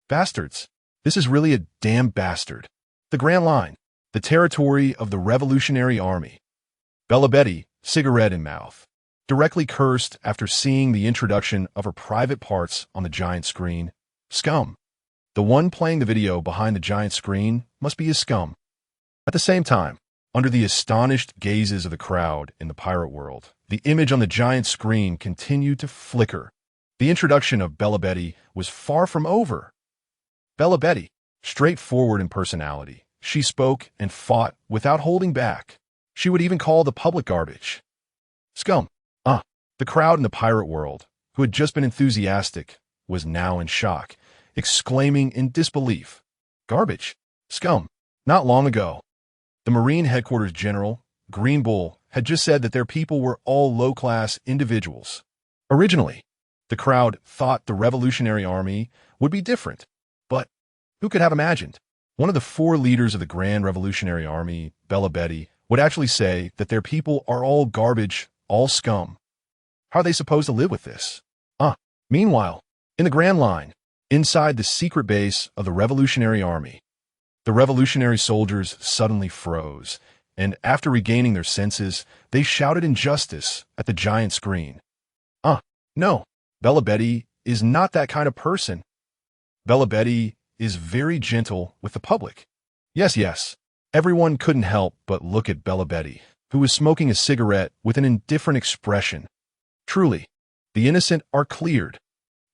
Bastards. This is really a damn bastard. The Grand Line. The territory of the Revolutionary Army. Bello Betty, cigarette in mouth, directly cursed after seeing the introduction of her private parts on the giant screen. Scum. The one playing the video behind the giant screen must be a scum. At the same time, under the astonished gazes of the crowd in the pirate world, the image on the giant screen continued to flicker. The introduction of Bello Betty was far from over. Bello Betty, straightforward in personality, she spoke and fought without holding back. She would even call the public garbage. Scum. The crowd in the pirate world, who had just been enthusiastic, was now in shock, exclaiming in disbelief. Garbage. Scum. Not long ago, the Marine Headquarters General, Green Bull, had just said that their people were all low-class individuals. Originally, the crowd thought the Revolutionary Army would be different, but who could have imagined? One of the 4 leaders of the Grand Revolutionary Army, Bello Betty, would actually say that their people are all garbage, all scum. How are they supposed to live with this? Meanwhile, in the Grand Line, inside the secret base of the Revolutionary Army, the revolutionary soldiers suddenly froze, and after regaining their senses, they shouted injustice at the giant screen. No, Bello Betty is not that kind of person. Bello Betty is very gentle with the public. Yes. Everyone couldn't help but look at Bello Betty, who was smoking a cigarette with an indifferent expression. Truly, the innocent are cleared.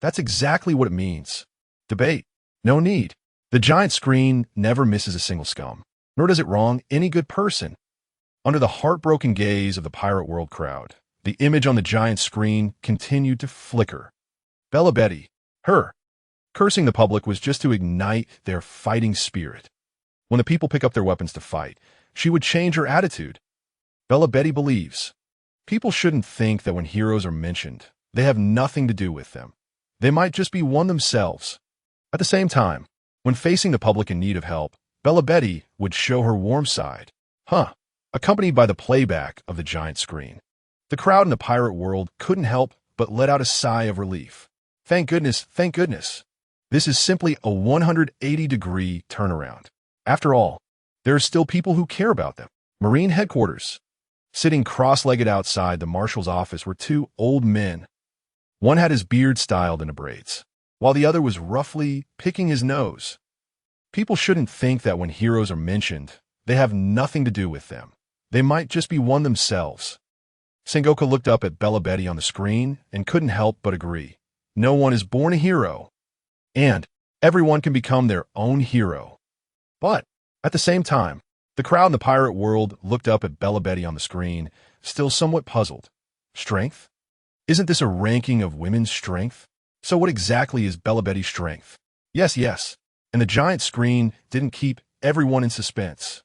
That's exactly what it means. Debate. No need. The giant screen never misses a single scum, nor does it wrong any good person. Under the heartbroken gaze of the pirate world crowd, the image on the giant screen continued to flicker. Bello Betty, her, cursing the public was just to ignite their fighting spirit. When the people pick up their weapons to fight, she would change her attitude. Bello Betty believes people shouldn't think that when heroes are mentioned, they have nothing to do with them. They might just be one themselves. At the same time, when facing the public in need of help, Bello Betty would show her warm side. Accompanied by the playback of the giant screen. The crowd in the pirate world couldn't help but let out a sigh of relief. Thank goodness, thank goodness. This is simply a 180-degree turnaround. After all, there are still people who care about them. Marine Headquarters. Sitting cross-legged outside the marshal's office were 2 old men. One had his beard styled into braids, while the other was roughly picking his nose. People shouldn't think that when heroes are mentioned, they have nothing to do with them. They might just be one themselves. Sengoku looked up at Bello Betty on the screen and couldn't help but agree. No one is born a hero, and everyone can become their own hero. But, at the same time, the crowd in the pirate world looked up at Bello Betty on the screen, still somewhat puzzled. Strength? Isn't this a ranking of women's strength? So what exactly is Bello Betty's strength? Yes. And the giant screen didn't keep everyone in suspense.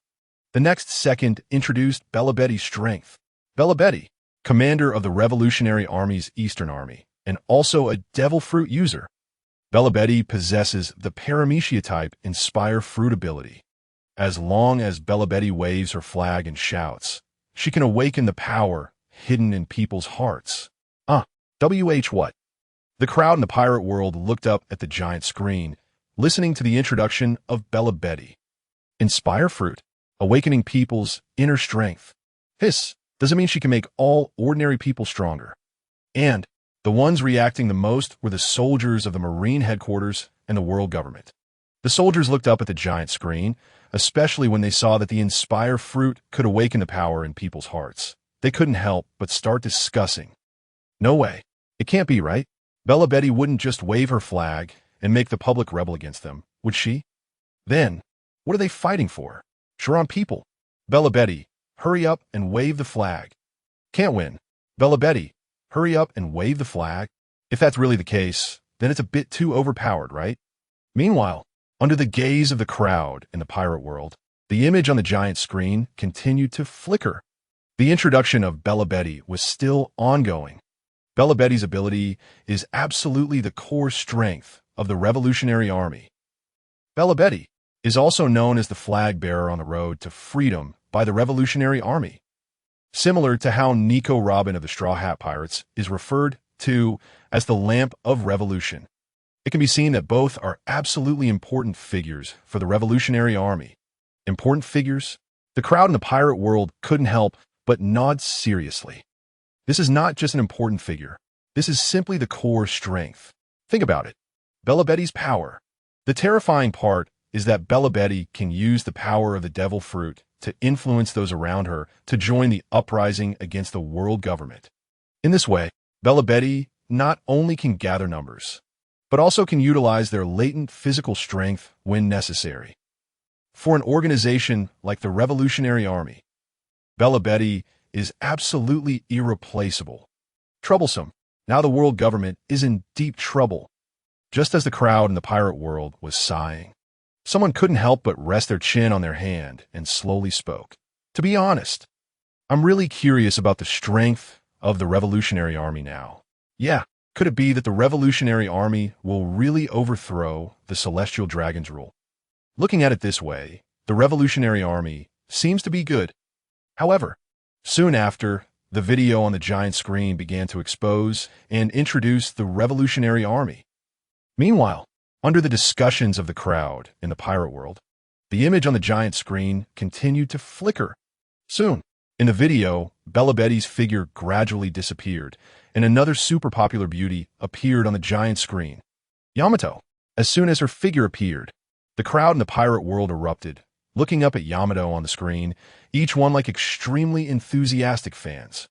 The next second introduced Bello Betty's strength. Bello Betty, commander of the Revolutionary Army's Eastern Army, and also a devil fruit user. Bello Betty possesses the Paramecia type Inspire Fruit ability. As long as Bello Betty waves her flag and shouts, she can awaken the power hidden in people's hearts. What? The crowd in the pirate world looked up at the giant screen, listening to the introduction of Bello Betty. Inspire Fruit, awakening people's inner strength. Does it mean she can make all ordinary people stronger? And the ones reacting the most were the soldiers of the Marine Headquarters and the world government. The soldiers looked up at the giant screen, especially when they saw that the Inspire Fruit could awaken the power in people's hearts. They couldn't help but start discussing. No way. It can't be right. Bello Betty wouldn't just wave her flag and make the public rebel against them, would she? Then, what are they fighting for? Sharon people. Bello Betty, hurry up and wave the flag. Can't win. Bello Betty, hurry up and wave the flag. If that's really the case, then it's a bit too overpowered, right? Meanwhile, under the gaze of the crowd in the pirate world, the image on the giant screen continued to flicker. The introduction of Bello Betty was still ongoing. Bella Betty's ability is absolutely the core strength of the Revolutionary Army. Bella Betty is also known as the flag bearer on the road to freedom by the Revolutionary Army, similar to how Nico Robin of the Straw Hat Pirates is referred to as the Lamp of Revolution. It can be seen that both are absolutely important figures for the Revolutionary Army. Important figures? The crowd in the pirate world couldn't help but nod seriously. This is not just an important figure. This is simply the core strength. Think about it. Bella Betty's power. The terrifying part is that Bella Betty can use the power of the devil fruit to influence those around her to join the uprising against the world government. In this way, Bella Betty not only can gather numbers, but also can utilize their latent physical strength when necessary. For an organization like the Revolutionary Army, Bella Betty is absolutely irreplaceable. Troublesome. Now the world government is in deep trouble. Just as the crowd in the pirate world was sighing, someone couldn't help but rest their chin on their hand and slowly spoke. To be honest, I'm really curious about the strength of the Revolutionary Army now. Yeah, could it be that the Revolutionary Army will really overthrow the Celestial Dragon's rule? Looking at it this way, the Revolutionary Army seems to be good. However, soon after, the video on the giant screen began to expose and introduce the Revolutionary Army. Meanwhile, under the discussions of the crowd in the pirate world, the image on the giant screen continued to flicker. Soon, in the video, Bella Betty's figure gradually disappeared, and another super popular beauty appeared on the giant screen. Yamato. As soon as her figure appeared, the crowd in the pirate world erupted, looking up at Yamato on the screen, each one like extremely enthusiastic fans.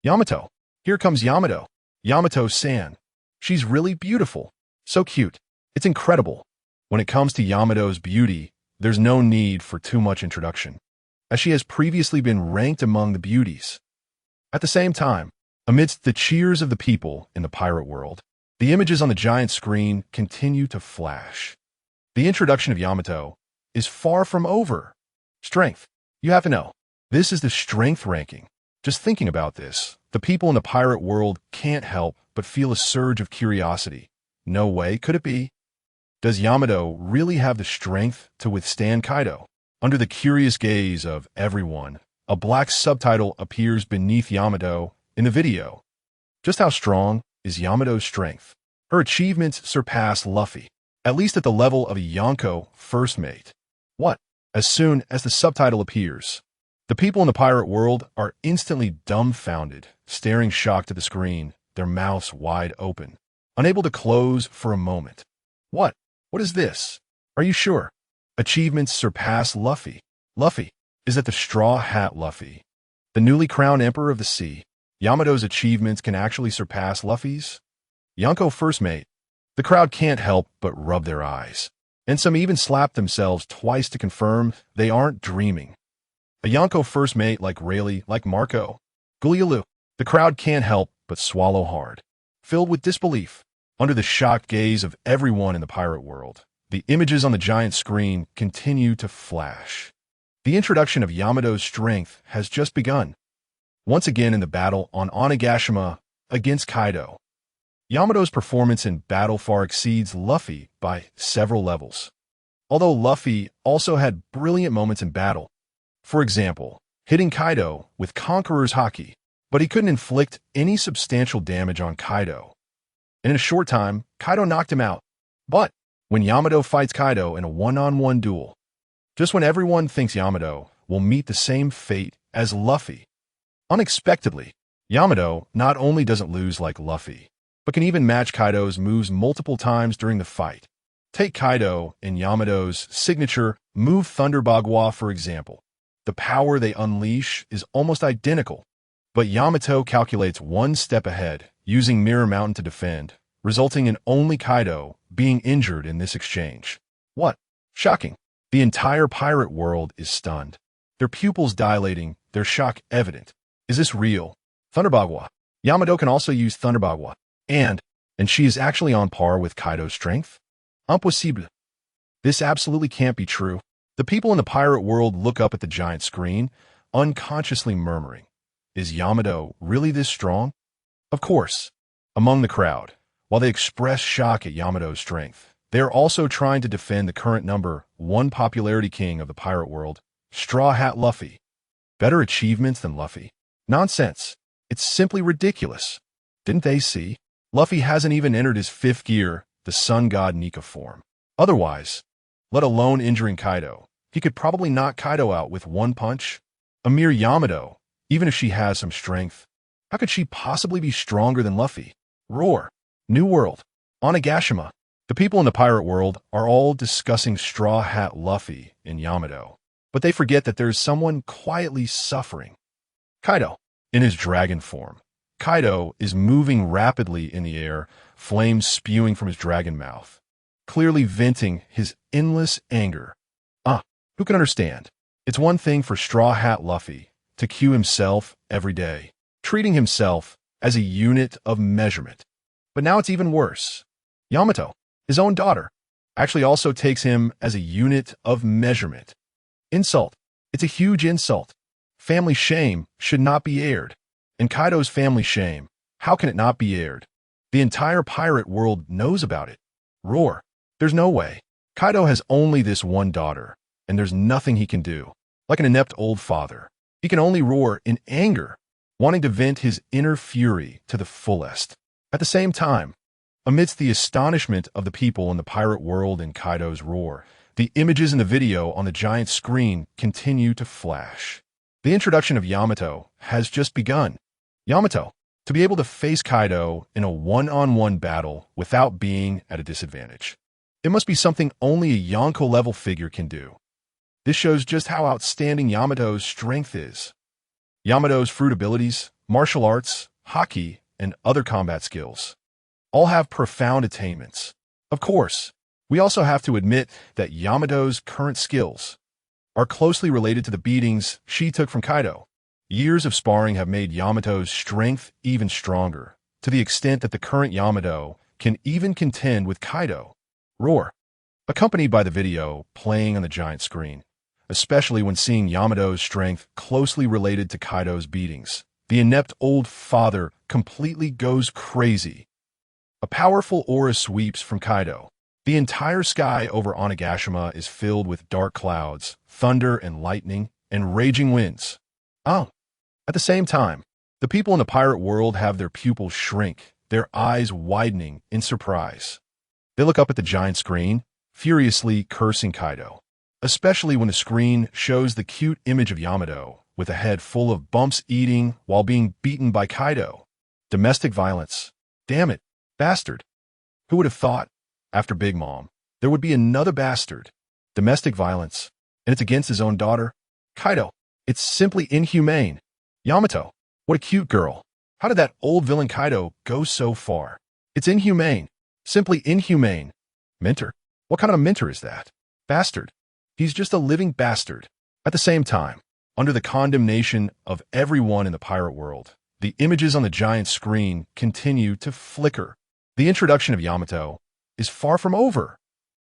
Yamato. Here comes Yamato. Yamato-san. She's really beautiful. So cute. It's incredible. When it comes to Yamato's beauty, there's no need for too much introduction, as she has previously been ranked among the beauties. At the same time, amidst the cheers of the people in the pirate world, the images on the giant screen continue to flash. The introduction of Yamato is far from over. Strength. You have to know, this is the strength ranking. Just thinking about this, the people in the pirate world can't help but feel a surge of curiosity. No way could it be. Does Yamato really have the strength to withstand Kaido? Under the curious gaze of everyone, a black subtitle appears beneath Yamato in the video. Just how strong is Yamato's strength? Her achievements surpass Luffy, at least at the level of a Yonko first mate. What? As soon as the subtitle appears, the people in the pirate world are instantly dumbfounded, staring shocked at the screen, their mouths wide open, unable to close for a moment. What? What is this? Are you sure? Achievements surpass Luffy. Luffy? Is that the Straw Hat Luffy, the newly crowned Emperor of the Sea? Yamato's achievements can actually surpass Luffy's? Yonko first mate. The crowd can't help but rub their eyes, and some even slap themselves twice to confirm they aren't dreaming. A Yonko first mate like Rayleigh, like Marco, Gulialu. The crowd can't help but swallow hard, filled with disbelief. Under the shocked gaze of everyone in the pirate world, the images on the giant screen continue to flash. The introduction of Yamato's strength has just begun. Once again in the battle on Onigashima against Kaido, Yamato's performance in battle far exceeds Luffy by several levels. Although Luffy also had brilliant moments in battle, for example, hitting Kaido with Conqueror's Haki, but he couldn't inflict any substantial damage on Kaido. And in a short time, Kaido knocked him out. But when Yamato fights Kaido in a one-on-one duel, just when everyone thinks Yamato will meet the same fate as Luffy, unexpectedly, Yamato not only doesn't lose like Luffy, but can even match Kaido's moves multiple times during the fight. Take Kaido and Yamato's signature move Thunder Bagua, for example. The power they unleash is almost identical, but Yamato calculates one step ahead, using Mirror Mountain to defend, resulting in only Kaido being injured in this exchange. What? Shocking. The entire pirate world is stunned, their pupils dilating, their shock evident. Is this real? Thunder Bagua. Yamato can also use Thunder Bagua, and she is actually on par with Kaido's strength? Impossible. This absolutely can't be true. The people in the pirate world look up at the giant screen, unconsciously murmuring, is Yamato really this strong? Of course, among the crowd. While they express shock at Yamato's strength, they are also trying to defend the current #1 popularity king of the pirate world, Straw Hat Luffy. Better achievements than Luffy? Nonsense. It's simply ridiculous. Didn't they see? Luffy hasn't even entered his 5th gear, the sun god Nika form. Otherwise, let alone injuring Kaido, he could probably knock Kaido out with one punch. A mere Yamato, even if she has some strength, how could she possibly be stronger than Luffy? Roar. New World. Onigashima. The people in the pirate world are all discussing Straw Hat Luffy and Yamato, but they forget that there is someone quietly suffering. Kaido. In his dragon form, Kaido is moving rapidly in the air, flames spewing from his dragon mouth, clearly venting his endless anger. Who can understand? It's one thing for Straw Hat Luffy to cue himself every day, treating himself as a unit of measurement. But now it's even worse. Yamato, his own daughter, actually also takes him as a unit of measurement. Insult. It's a huge insult. Family shame should not be aired. And Kaido's family shame, how can it not be aired? The entire pirate world knows about it. Roar. There's no way. Kaido has only this one daughter, and there's nothing he can do. Like an inept old father, he can only roar in anger, wanting to vent his inner fury to the fullest. At the same time, amidst the astonishment of the people in the pirate world and Kaido's roar, the images in the video on the giant screen continue to flash. The introduction of Yamato has just begun. Yamato, to be able to face Kaido in a one-on-one battle without being at a disadvantage. It must be something only a Yonko-level figure can do. This shows just how outstanding Yamato's strength is. Yamato's fruit abilities, martial arts, haki, and other combat skills all have profound attainments. Of course, we also have to admit that Yamato's current skills are closely related to the beatings she took from Kaido. Years of sparring have made Yamato's strength even stronger, to the extent that the current Yamato can even contend with Kaido. Roar. Accompanied by the video playing on the giant screen, especially when seeing Yamato's strength closely related to Kaido's beatings, the inept old father completely goes crazy. A powerful aura sweeps from Kaido. The entire sky over Onigashima is filled with dark clouds, thunder and lightning, and raging winds. At the same time, the people in the pirate world have their pupils shrink, their eyes widening in surprise. They look up at the giant screen, furiously cursing Kaido, especially when the screen shows the cute image of Yamato with a head full of bumps eating while being beaten by Kaido. Domestic violence. Damn it, bastard. Who would have thought, after Big Mom, there would be another bastard? Domestic violence, and it's against his own daughter? Kaido, it's simply inhumane. Yamato, what a cute girl. How did that old villain Kaido go so far? It's inhumane. Simply inhumane. Mentor? What kind of a mentor is that? Bastard. He's just a living bastard. At the same time, under the condemnation of everyone in the pirate world, the images on the giant screen continue to flicker. The introduction of Yamato is far from over.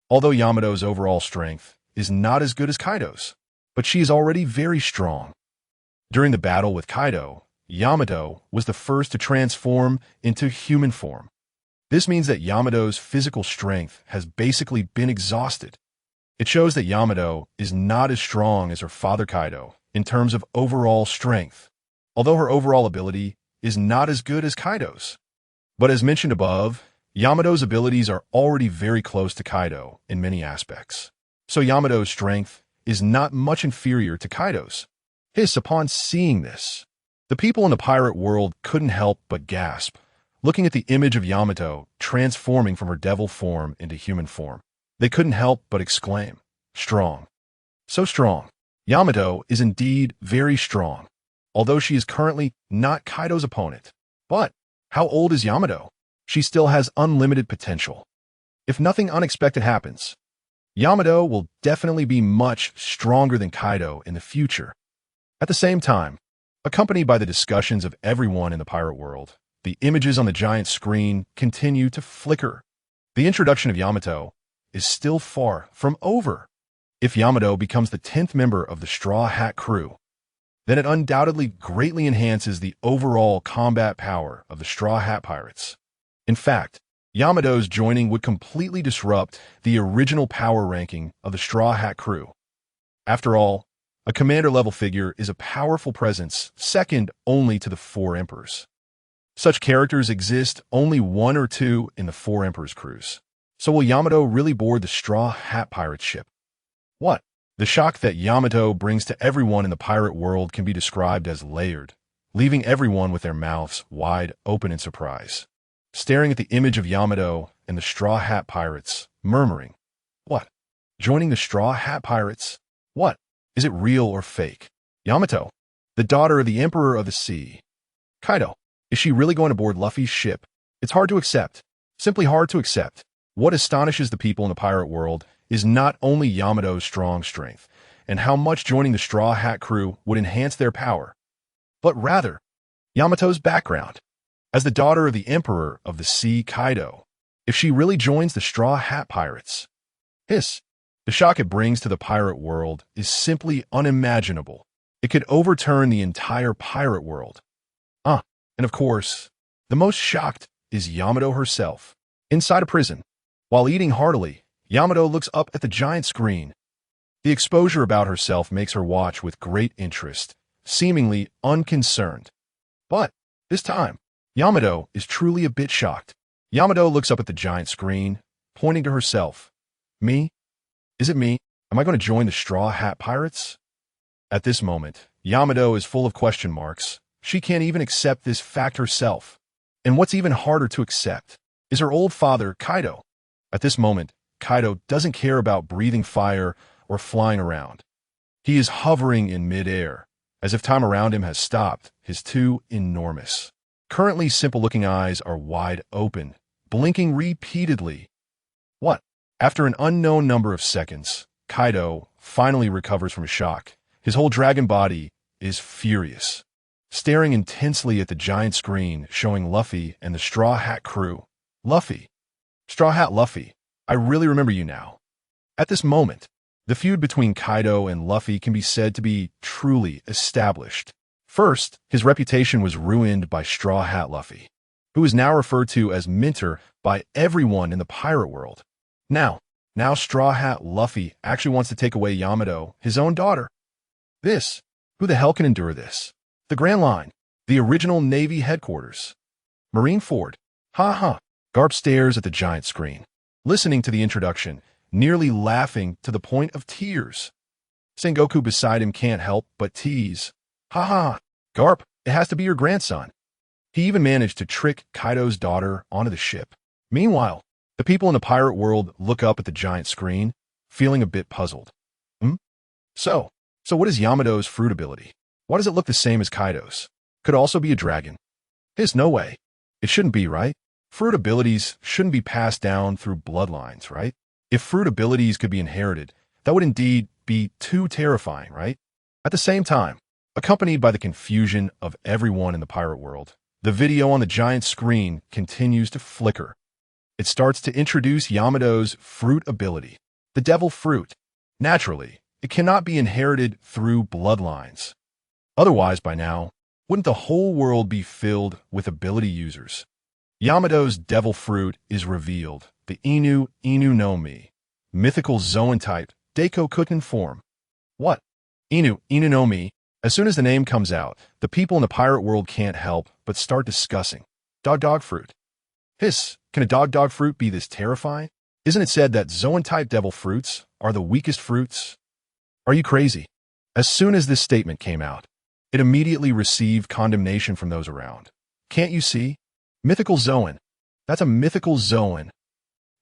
Although Yamato's overall strength is not as good as Kaido's, but she is already very strong. During the battle with Kaido, Yamato was the first to transform into human form. This means that Yamato's physical strength has basically been exhausted. It shows that Yamato is not as strong as her father Kaido in terms of overall strength, although her overall ability is not as good as Kaido's. But as mentioned above, Yamato's abilities are already very close to Kaido in many aspects. So Yamato's strength is not much inferior to Kaido's. Upon seeing this, the people in the pirate world couldn't help but gasp, looking at the image of Yamato transforming from her devil form into human form. They couldn't help but exclaim, strong. So strong. Yamato is indeed very strong, although she is currently not Kaido's opponent. But how old is Yamato? She still has unlimited potential. If nothing unexpected happens, Yamato will definitely be much stronger than Kaido in the future. At the same time, accompanied by the discussions of everyone in the pirate world, the images on the giant screen continue to flicker. The introduction of Yamato is still far from over. If Yamato becomes the 10th member of the Straw Hat crew, then it undoubtedly greatly enhances the overall combat power of the Straw Hat Pirates. In fact, Yamato's joining would completely disrupt the original power ranking of the Straw Hat crew. After all, a commander-level figure is a powerful presence, second only to the Four Emperors. Such characters exist only one or two in the Four Emperors crews. So will Yamato really board the Straw Hat pirate ship? What? The shock that Yamato brings to everyone in the pirate world can be described as layered, leaving everyone with their mouths wide open in surprise, staring at the image of Yamato and the Straw Hat Pirates, murmuring, "What? Joining the Straw Hat Pirates? What? Is it real or fake? Yamato, the daughter of the Emperor of the Sea. Kaido, is she really going to board Luffy's ship? It's hard to accept. Simply hard to accept." What astonishes the people in the pirate world is not only Yamato's strong strength and how much joining the Straw Hat crew would enhance their power, but rather Yamato's background. As the daughter of the Emperor of the Sea, Kaido, if she really joins the Straw Hat Pirates, the shock it brings to the pirate world is simply unimaginable. It could overturn the entire pirate world. And of course, the most shocked is Yamato herself. Inside a prison, while eating heartily, Yamato looks up at the giant screen. The exposure about herself makes her watch with great interest, seemingly unconcerned. But this time, Yamato is truly a bit shocked. Yamato looks up at the giant screen, pointing to herself. Me? Is it me? Am I going to join the Straw Hat Pirates? At this moment, Yamato is full of question marks. She can't even accept this fact herself. And what's even harder to accept is her old father, Kaido. At this moment, Kaido doesn't care about breathing fire or flying around. He is hovering in mid-air, as if time around him has stopped, his two enormous, currently simple-looking eyes are wide open, blinking repeatedly. What? After an unknown number of seconds, Kaido finally recovers from shock. His whole dragon body is furious, staring intensely at the giant screen showing Luffy and the Straw Hat crew. Luffy. Straw Hat Luffy, I really remember you now. At this moment, the feud between Kaido and Luffy can be said to be truly established. First, his reputation was ruined by Straw Hat Luffy, who is now referred to as Minter by everyone in the pirate world. Now Straw Hat Luffy actually wants to take away Yamato, his own daughter. Who the hell can endure this? The Grand Line, the original Navy headquarters. Marine Ford. Garp stares at the giant screen, listening to the introduction, nearly laughing to the point of tears. Sengoku beside him can't help but tease. Garp, it has to be your grandson. He even managed to trick Kaido's daughter onto the ship. Meanwhile, the people in the pirate world look up at the giant screen, feeling a bit puzzled. So what is Yamato's fruit ability? Why does it look the same as Kaido's? Could also be a dragon. No way. It shouldn't be, right? Fruit abilities shouldn't be passed down through bloodlines, right? If fruit abilities could be inherited, that would indeed be too terrifying, right? At the same time, accompanied by the confusion of everyone in the pirate world, the video on the giant screen continues to flicker. It starts to introduce Yamato's fruit ability, the Devil Fruit. Naturally, it cannot be inherited through bloodlines. Otherwise, by now, wouldn't the whole world be filled with ability users? Yamato's Devil Fruit is revealed, the Inu no Mi, mythical Zoan type, Deiko Kutten form. What? Inu no Mi. As soon as the name comes out, the people in the pirate world can't help but start discussing. Dog fruit. Can a dog fruit be this terrifying? Isn't it said that Zoan type devil fruits are the weakest fruits? Are you crazy? As soon as this statement came out, it immediately received condemnation from those around. Can't you see? Mythical Zoan. That's a mythical Zoan.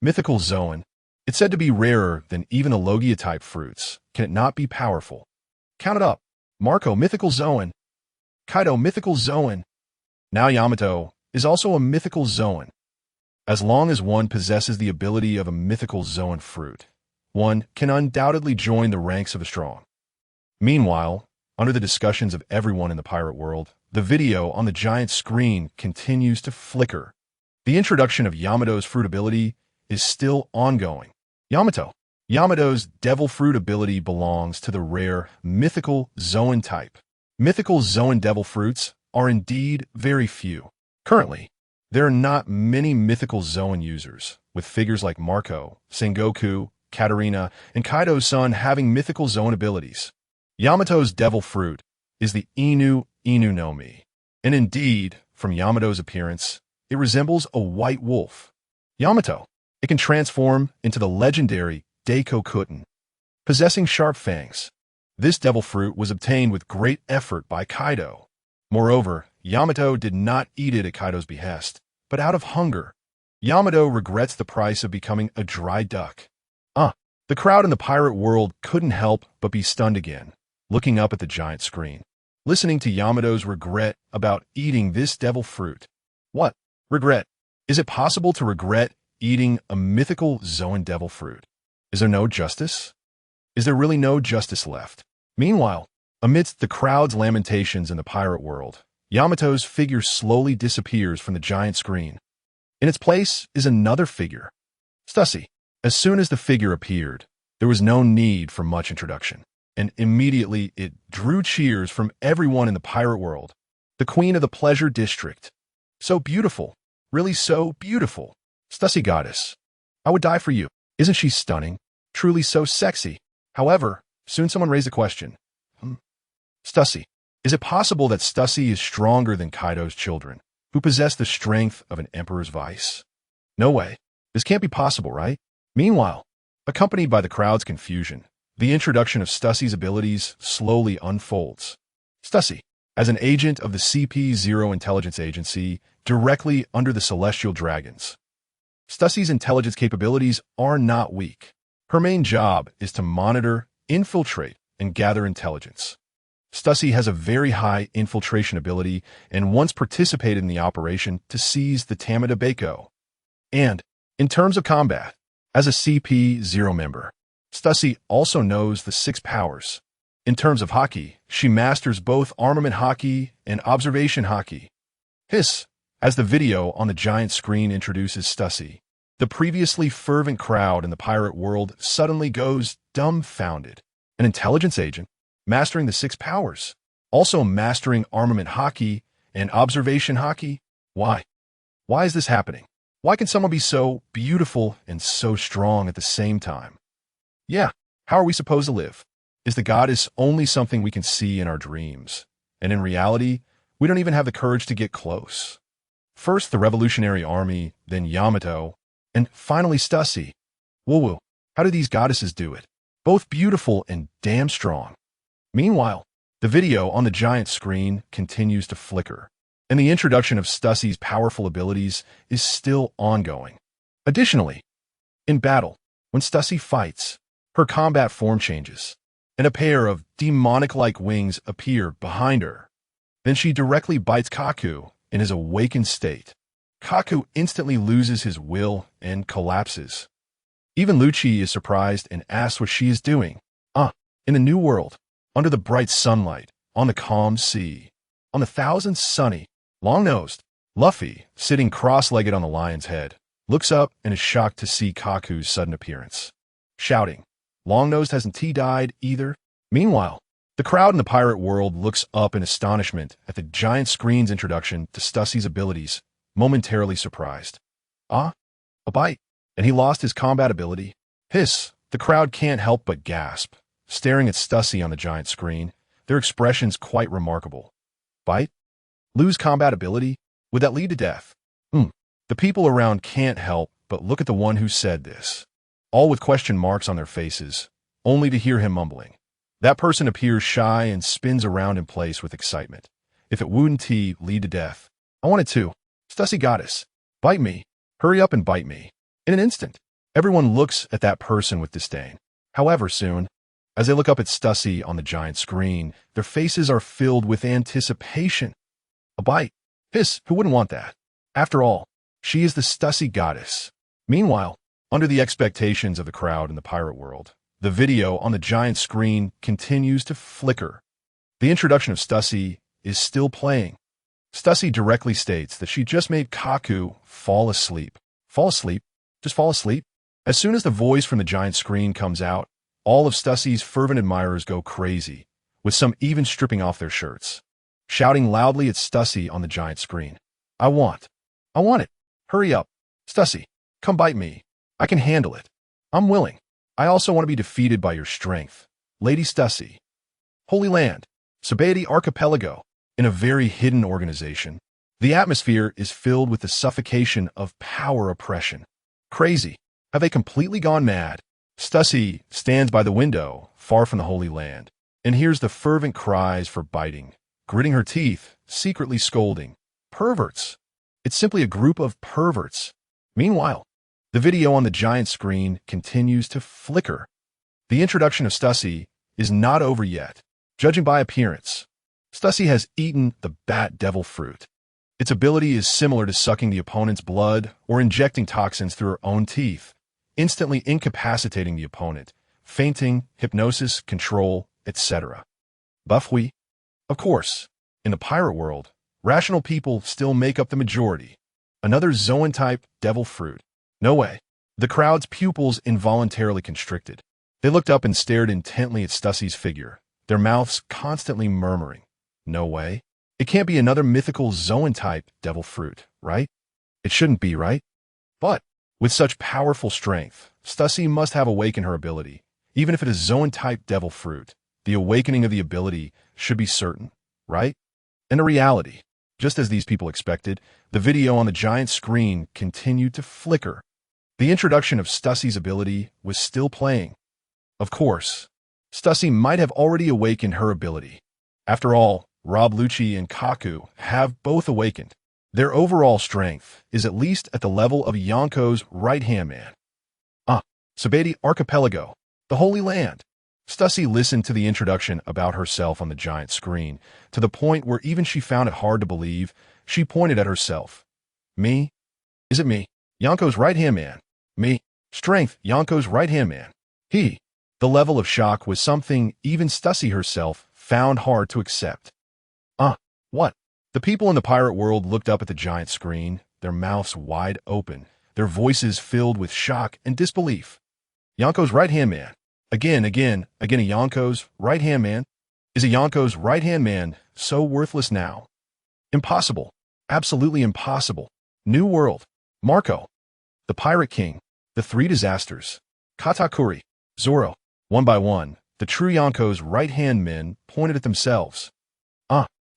Mythical Zoan. It's said to be rarer than even the Logia-type fruits. Can it not be powerful? Count it up. Marco, mythical Zoan. Kaido, mythical Zoan. Now Yamato is also a mythical Zoan. As long as one possesses the ability of a mythical Zoan fruit, one can undoubtedly join the ranks of the strong. Meanwhile, under the discussions of everyone in the pirate world, the video on the giant screen continues to flicker. The introduction of Yamato's fruit ability is still ongoing. Yamato's devil fruit ability belongs to the rare mythical Zoan type. Mythical Zoan devil fruits are indeed very few. Currently, There are not many mythical Zoan users, with figures like Marco, Sengoku, Katarina, and Kaido's son having mythical Zoan abilities. Yamato's devil fruit is the Inu no Mi. And indeed, from Yamato's appearance, it resembles a white wolf. Yamato, it can transform into the legendary Deiko Kuten, possessing sharp fangs. This devil fruit was obtained with great effort by Kaido. Moreover, Yamato did not eat it at Kaido's behest, but out of hunger. Yamato regrets the price of becoming a dry duck. The crowd in the pirate world couldn't help but be stunned again, looking up at the giant screen, listening to Yamato's regret about eating this devil fruit. What? Regret? Is it possible to regret eating a mythical Zoan devil fruit? Is there no justice? Is there really no justice left? Meanwhile, amidst the crowd's lamentations in the pirate world, Yamato's figure slowly disappears from the giant screen. In its place is another figure, Stussy. As soon as the figure appeared, there was no need for much introduction, and immediately it drew cheers from everyone in the pirate world. The queen of the pleasure district. So beautiful, really so beautiful. Stussy goddess. I would die for you. Isn't she stunning? Truly so sexy. However, soon someone raised a question. Stussy. Is it possible that Stussy is stronger than Kaido's children, who possess the strength of an emperor's vice? No way. This can't be possible, right? Meanwhile, accompanied by the crowd's confusion, the introduction of Stussy's abilities slowly unfolds. Stussy, as an agent of the CP0 intelligence agency directly under the Celestial Dragons. Stussy's intelligence capabilities are not weak. Her main job is to monitor, infiltrate, and gather intelligence. Stussy has a very high infiltration ability and once participated in the operation to seize the Tamada Baiko. And, in terms of combat, as a CP0 member, Stussy also knows the 6 powers. In terms of hockey, she masters both armament hockey and observation hockey. Hiss, as the video on the giant screen introduces Stussy, the previously fervent crowd in the pirate world suddenly goes dumbfounded. An intelligence agent, mastering the 6 powers, also mastering armament hockey and observation hockey? Why? Why is this happening? Why can someone be so beautiful and so strong at the same time? Yeah, how are we supposed to live? Is the goddess only something we can see in our dreams? And in reality, we don't even have the courage to get close. First the Revolutionary Army, then Yamato, and finally Stussy. Woo-woo, how do these goddesses do it? Both beautiful and damn strong. Meanwhile, the video on the giant screen continues to flicker, and the introduction of Stussy's powerful abilities is still ongoing. Additionally, in battle, when Stussy fights, her combat form changes, and a pair of demonic-like wings appear behind her. Then she directly bites Kaku in his awakened state. Kaku instantly loses his will and collapses. Even Lucci is surprised and asks what she is doing. In the new world, under the bright sunlight, on the calm sea, on the thousand sunny, long-nosed, Luffy, sitting cross-legged on the lion's head, looks up and is shocked to see Kaku's sudden appearance, shouting, "Long-nosed hasn't he died either?" Meanwhile, the crowd in the pirate world looks up in astonishment at the giant screen's introduction to Stussy's abilities, momentarily surprised. A bite, and he lost his combat ability? Hiss, the crowd can't help but gasp, staring at Stussy on the giant screen, their expressions quite remarkable. Bite? Lose combat ability? Would that lead to death? The people around can't help but look at the one who said this, all with question marks on their faces, only to hear him mumbling. That person appears shy and spins around in place with excitement. If it wouldn't lead to death, I want it to. Stussy goddess, bite me. Hurry up and bite me. In an instant, everyone looks at that person with disdain. However, soon, as they look up at Stussy on the giant screen, their faces are filled with anticipation. A bite. Hiss, who wouldn't want that? After all, she is the Stussy goddess. Meanwhile, under the expectations of the crowd in the pirate world, the video on the giant screen continues to flicker. The introduction of Stussy is still playing. Stussy directly states that she just made Kaku fall asleep. Fall asleep? Just fall asleep? As soon as the voice from the giant screen comes out, all of Stussy's fervent admirers go crazy, with some even stripping off their shirts, shouting loudly at Stussy on the giant screen. I want I want it. Hurry up. Stussy, come bite me. I can handle it. I'm willing. I also want to be defeated by your strength. Lady Stussy. Holy Land. Sabaody Archipelago. In a very hidden organization, the atmosphere is filled with the suffocation of power oppression. Crazy. Have they completely gone mad? Stussy stands by the window, far from the Holy Land, and hears the fervent cries for biting, gritting her teeth, secretly scolding. Perverts. It's simply a group of perverts. Meanwhile, the video on the giant screen continues to flicker. The introduction of Stussy is not over yet. Judging by appearance, Stussy has eaten the bat devil fruit. Its ability is similar to sucking the opponent's blood or injecting toxins through her own teeth, instantly incapacitating the opponent, fainting, hypnosis, control, etc. Buffy? Of course, in the pirate world, rational people still make up the majority. Another Zoan-type devil fruit. No way. The crowd's pupils involuntarily constricted. They looked up and stared intently at Stussy's figure, their mouths constantly murmuring. No way. It can't be another mythical Zoan-type devil fruit, right? It shouldn't be, right? But, with such powerful strength, Stussy must have awakened her ability. Even if it is Zoan-type devil fruit, the awakening of the ability should be certain, right? And in reality, just as these people expected, the video on the giant screen continued to flicker. The introduction of Stussy's ability was still playing. Of course, Stussy might have already awakened her ability. After all, Rob Lucci and Kaku have both awakened. Their overall strength is at least at the level of Yonko's right-hand man. Sabaody Archipelago, the Holy Land. Stussy listened to the introduction about herself on the giant screen, to the point where even she found it hard to believe. She pointed at herself. Me? Is it me? Yonko's right-hand man. Me? Strength, Yonko's right-hand man. He. The level of shock was something even Stussy herself found hard to accept. What? The people in the pirate world looked up at the giant screen, their mouths wide open, their voices filled with shock and disbelief. Yonko's right-hand man. Again a Yonko's right-hand man? Is a Yonko's right-hand man so worthless now? Impossible. Absolutely impossible. New World. Marco. The Pirate King. The Three Disasters. Katakuri. Zoro. One by one, the true Yonko's right-hand men pointed at themselves.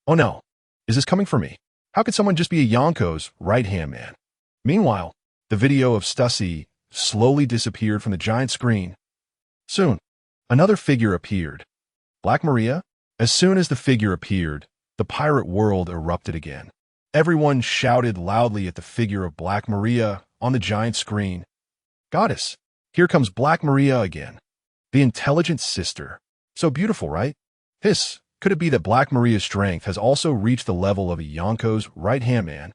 Oh no. Is this coming for me? How could someone just be a Yonko's right-hand man? Meanwhile, the video of Stussy slowly disappeared from the giant screen. Soon, another figure appeared. Black Maria? As soon as the figure appeared, the pirate world erupted again. Everyone shouted loudly at the figure of Black Maria on the giant screen. Goddess, here comes Black Maria again. The intelligent sister. So beautiful, right? Hiss, could it be that Black Maria's strength has also reached the level of a Yonko's right-hand man?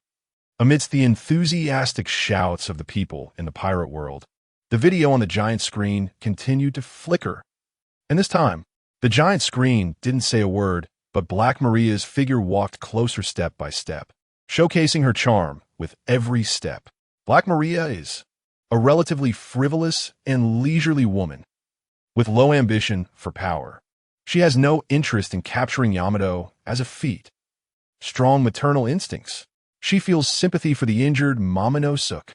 Amidst the enthusiastic shouts of the people in the pirate world, the video on the giant screen continued to flicker. And this time, the giant screen didn't say a word, but Black Maria's figure walked closer step by step, showcasing her charm with every step. Black Maria is a relatively frivolous and leisurely woman with low ambition for power. She has no interest in capturing Yamato as a feat. Strong maternal instincts. She feels sympathy for the injured Momonosuke.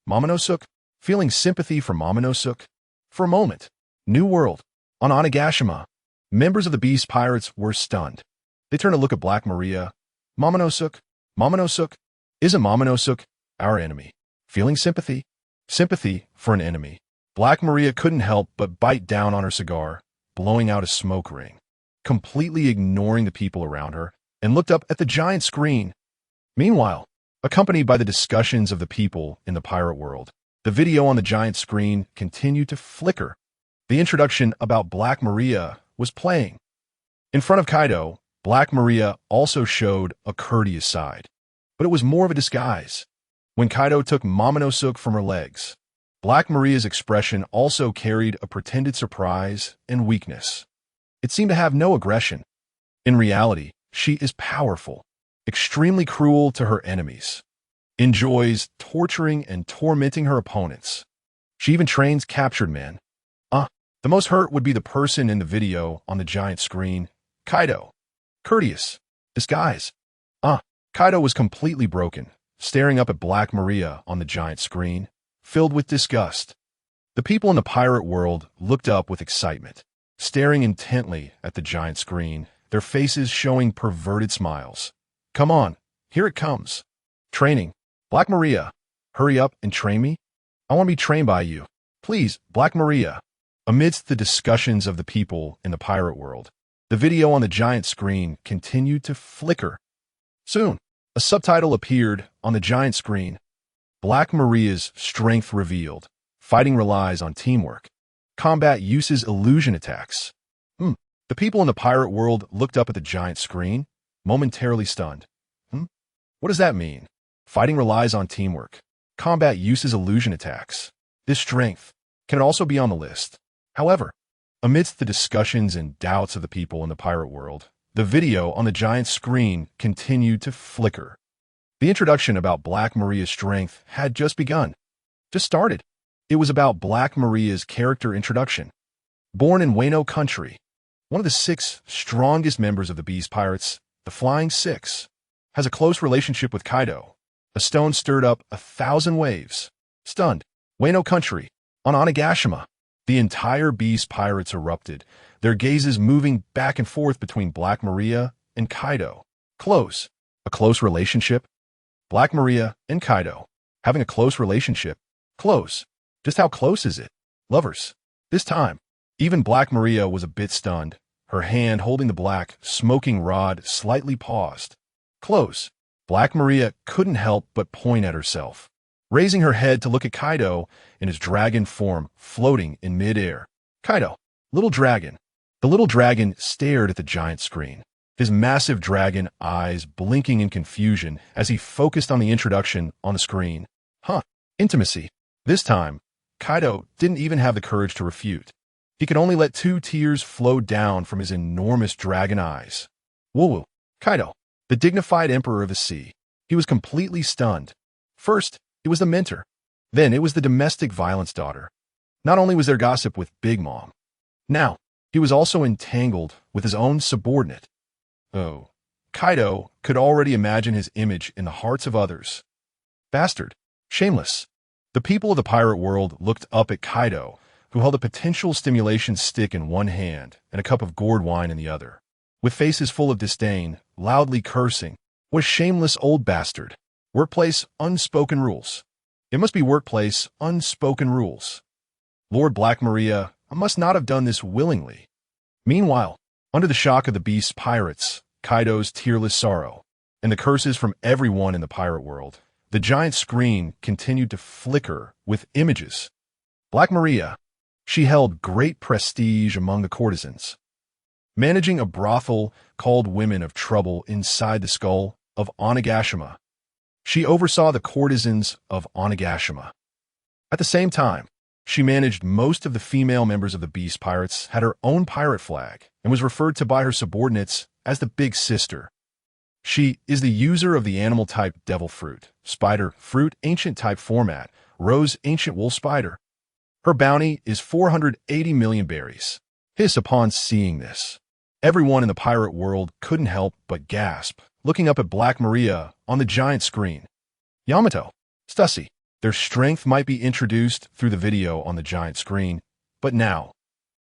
Momonosuke? Feeling sympathy for Momonosuke? For a moment. New World. On Onigashima, members of the Beast Pirates were stunned. They turned to look at Black Maria. Momonosuke? Momonosuke? Isn't Momonosuke our enemy? Feeling sympathy? Sympathy for an enemy. Black Maria couldn't help but bite down on her cigar, blowing out a smoke ring, completely ignoring the people around her, and looked up at the giant screen. Meanwhile, accompanied by the discussions of the people in the pirate world, the video on the giant screen continued to flicker. The introduction about Black Maria was playing. In front of Kaido, Black Maria also showed a courteous side, but it was more of a disguise. When Kaido took Momonosuke from her legs, Black Maria's expression also carried a pretended surprise and weakness. It seemed to have no aggression. In reality, she is powerful, extremely cruel to her enemies, enjoys torturing and tormenting her opponents. She even trains captured men. The most hurt would be the person in the video on the giant screen. Kaido. Courteous. Disguise. Kaido was completely broken, staring up at Black Maria on the giant screen, filled with disgust. The people in the pirate world looked up with excitement, staring intently at the giant screen, their faces showing perverted smiles. Come on, here it comes. Training. Black Maria, hurry up and train me. I want to be trained by you. Please, Black Maria. Amidst the discussions of the people in the pirate world, the video on the giant screen continued to flicker. Soon, a subtitle appeared on the giant screen. Black Maria's strength revealed. Fighting relies on teamwork. Combat uses illusion attacks. The people in the pirate world looked up at the giant screen, momentarily stunned. What does that mean? Fighting relies on teamwork. Combat uses illusion attacks. This strength can also be on the list. However, amidst the discussions and doubts of the people in the pirate world, the video on the giant screen continued to flicker. The introduction about Black Maria's strength had just begun. Just started. It was about Black Maria's character introduction. Born in Wano country, one of the 6 strongest members of the Beast Pirates, the Flying Six, has a close relationship with Kaido. A stone stirred up 1,000 waves. Stunned, Wano country, on Onigashima, the entire Beast Pirates erupted, their gazes moving back and forth between Black Maria and Kaido. Close. A close relationship? Black Maria and Kaido. Having a close relationship. Close. Just how close is it? Lovers. This time, even Black Maria was a bit stunned. Her hand holding the black, smoking rod slightly paused. Close. Black Maria couldn't help but point at herself, raising her head to look at Kaido in his dragon form floating in midair. Kaido, little dragon. The little dragon stared at the giant screen, his massive dragon eyes blinking in confusion as he focused on the introduction on the screen. Intimacy. This time, Kaido didn't even have the courage to refute. He could only let 2 tears flow down from his enormous dragon eyes. Woo-woo. Kaido, the dignified emperor of the sea. He was completely stunned. First, it was the mentor. Then it was the domestic violence daughter. Not only was there gossip with Big Mom, now he was also entangled with his own subordinate. Oh, Kaido could already imagine his image in the hearts of others. Bastard. Shameless. The people of the pirate world looked up at Kaido, who held a potential stimulation stick in one hand and a cup of gourd wine in the other. With faces full of disdain, loudly cursing, "What a shameless old bastard. Workplace unspoken rules. It must be workplace unspoken rules. Lord Black Maria must not have done this willingly." Meanwhile, under the shock of the Beast Pirates, Kaido's tearless sorrow, and the curses from everyone in the pirate world, the giant screen continued to flicker with images. Black Maria, she held great prestige among the courtesans. Managing a brothel called Women of Trouble inside the skull of Onigashima, she oversaw the courtesans of Onigashima. At the same time, she managed most of the female members of the Beast Pirates, had her own pirate flag, and was referred to by her subordinates as the Big Sister. She is the user of the animal-type devil fruit, spider fruit ancient-type format, rose ancient wolf spider. Her bounty is 480 million berries. Hiss upon seeing this. Everyone in the pirate world couldn't help but gasp, looking up at Black Maria on the giant screen. Yamato, Stussy, their strength might be introduced through the video on the giant screen, but now,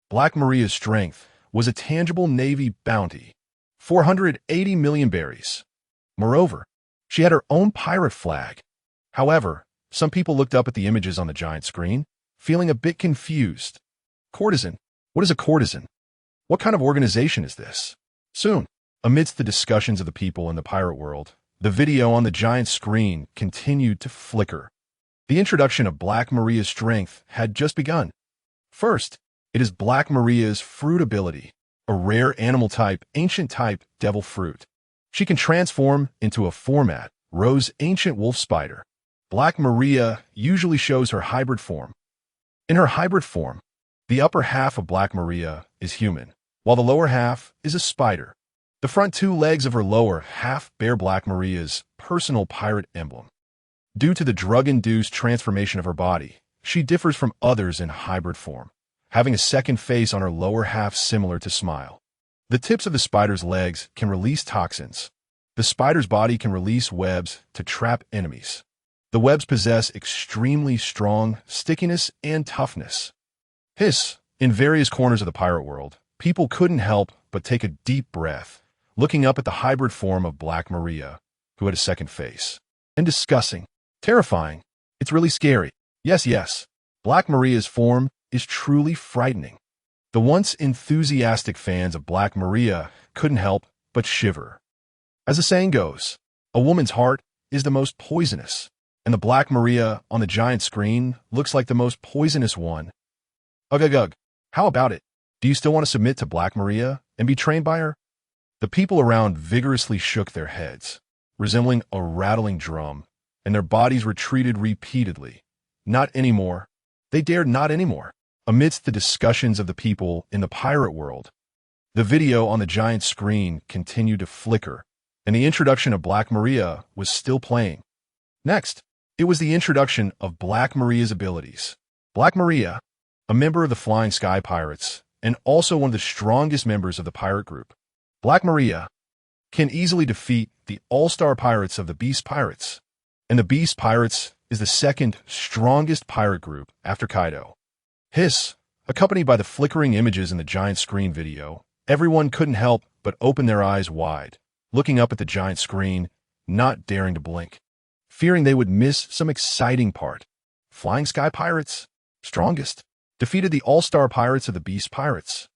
Black Maria's strength was a tangible Navy bounty, 480 million berries. Moreover, she had her own pirate flag. However, some people looked up at the images on the giant screen, feeling a bit confused. Courtesan? What is a courtesan? What kind of organization is this? Soon, amidst the discussions of the people in the pirate world, the video on the giant screen continued to flicker. The introduction of Black Maria's strength had just begun. First, it is Black Maria's fruit ability, a rare animal-type, ancient-type devil fruit. She can transform into a format, rose ancient wolf spider. Black Maria usually shows her hybrid form. In her hybrid form, the upper half of Black Maria is human, while the lower half is a spider. The front 2 legs of her lower half bear Black Maria's personal pirate emblem. Due to the drug-induced transformation of her body, she differs from others in hybrid form, having a second face on her lower half similar to Smile. The tips of the spider's legs can release toxins. The spider's body can release webs to trap enemies. The webs possess extremely strong stickiness and toughness. Hiss! In various corners of the pirate world, people couldn't help but take a deep breath, looking up at the hybrid form of Black Maria, who had a second face. And disgusting. Terrifying. It's really scary. Yes. Black Maria's form is truly frightening. The once enthusiastic fans of Black Maria couldn't help but shiver. As the saying goes, a woman's heart is the most poisonous, and the Black Maria on the giant screen looks like the most poisonous one. Ugh. How about it? Do you still want to submit to Black Maria and be trained by her? The people around vigorously shook their heads, resembling a rattling drum, and their bodies retreated repeatedly. Not anymore. They dared not anymore. Amidst the discussions of the people in the pirate world, the video on the giant screen continued to flicker, and the introduction of Black Maria was still playing. Next, it was the introduction of Black Maria's abilities. Black Maria, a member of the Flying Sky Pirates, and also one of the strongest members of the pirate group. Black Maria can easily defeat the all-star pirates of the Beast Pirates, and the Beast Pirates is the second strongest pirate group after Kaido. Hiss! Accompanied by the flickering images in the giant screen video, everyone couldn't help but open their eyes wide, looking up at the giant screen, not daring to blink, fearing they would miss some exciting part. Flying Sky Pirates, strongest, defeated the all-star pirates of the Beast Pirates.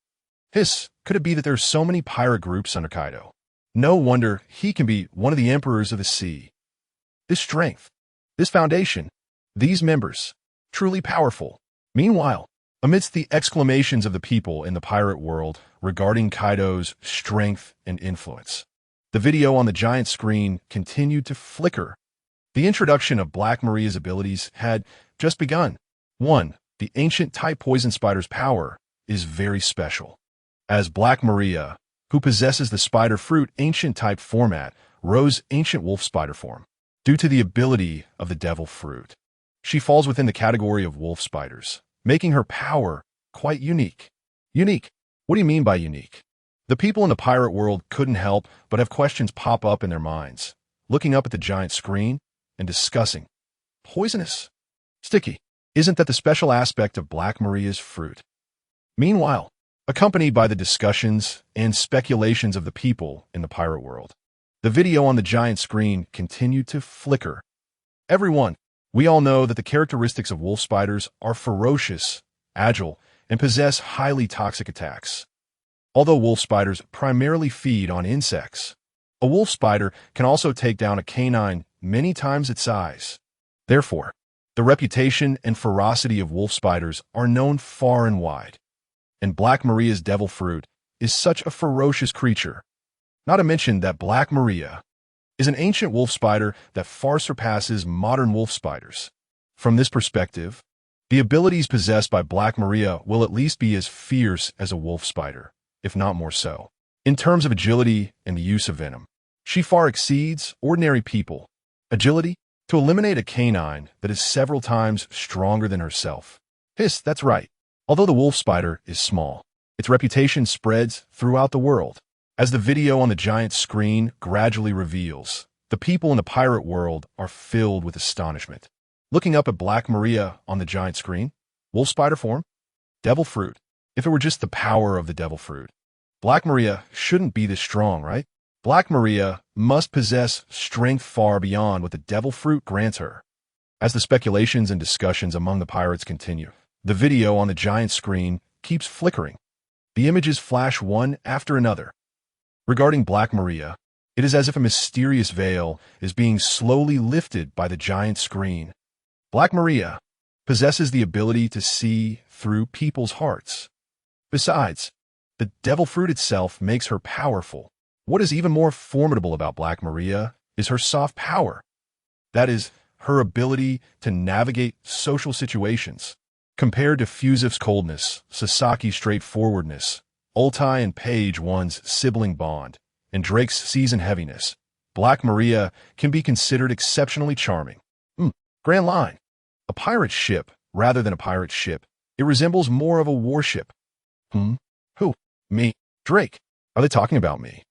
Hiss! Could it be that there's so many pirate groups under Kaido? No wonder he can be one of the emperors of the sea. This strength, this foundation, these members, truly powerful. Meanwhile, amidst the exclamations of the people in the pirate world regarding Kaido's strength and influence, the video on the giant screen continued to flicker. The introduction of Black Maria's abilities had just begun. 1. The ancient type poison spider's power is very special. As Black Maria, who possesses the spider fruit ancient type format, rose ancient wolf spider form, due to the ability of the devil fruit. She falls within the category of wolf spiders, making her power quite unique. Unique? What do you mean by unique? The people in the pirate world couldn't help but have questions pop up in their minds, looking up at the giant screen and discussing. Poisonous? Sticky? Isn't that the special aspect of Black Maria's fruit? Meanwhile, accompanied by the discussions and speculations of the people in the pirate world, the video on the giant screen continued to flicker. Everyone, we all know that the characteristics of wolf spiders are ferocious, agile, and possess highly toxic attacks. Although wolf spiders primarily feed on insects, a wolf spider can also take down a canine many times its size. Therefore, the reputation and ferocity of wolf spiders are known far and wide. And Black Maria's devil fruit is such a ferocious creature. Not to mention that Black Maria is an ancient wolf spider that far surpasses modern wolf spiders. From this perspective, the abilities possessed by Black Maria will at least be as fierce as a wolf spider, if not more so. In terms of agility and the use of venom, she far exceeds ordinary people. Agility? To eliminate a canine that is several times stronger than herself. Hiss, that's right. Although the wolf spider is small, its reputation spreads throughout the world. As the video on the giant screen gradually reveals, the people in the pirate world are filled with astonishment. Looking up at Black Maria on the giant screen, wolf spider form, devil fruit. If it were just the power of the devil fruit, Black Maria shouldn't be this strong, right? Black Maria must possess strength far beyond what the devil fruit grants her. As the speculations and discussions among the pirates continue, the video on the giant screen keeps flickering. The images flash one after another. Regarding Black Maria, it is as if a mysterious veil is being slowly lifted by the giant screen. Black Maria possesses the ability to see through people's hearts. Besides, the devil fruit itself makes her powerful. What is even more formidable about Black Maria is her soft power. That is, her ability to navigate social situations. Compared to Fusif's coldness, Sasaki's straightforwardness, Ultai and Page One's sibling bond, and Drake's seasoned heaviness, Black Maria can be considered exceptionally charming. Grand line. A pirate ship, rather than a pirate ship, it resembles more of a warship. Who? Me? Drake. Are they talking about me?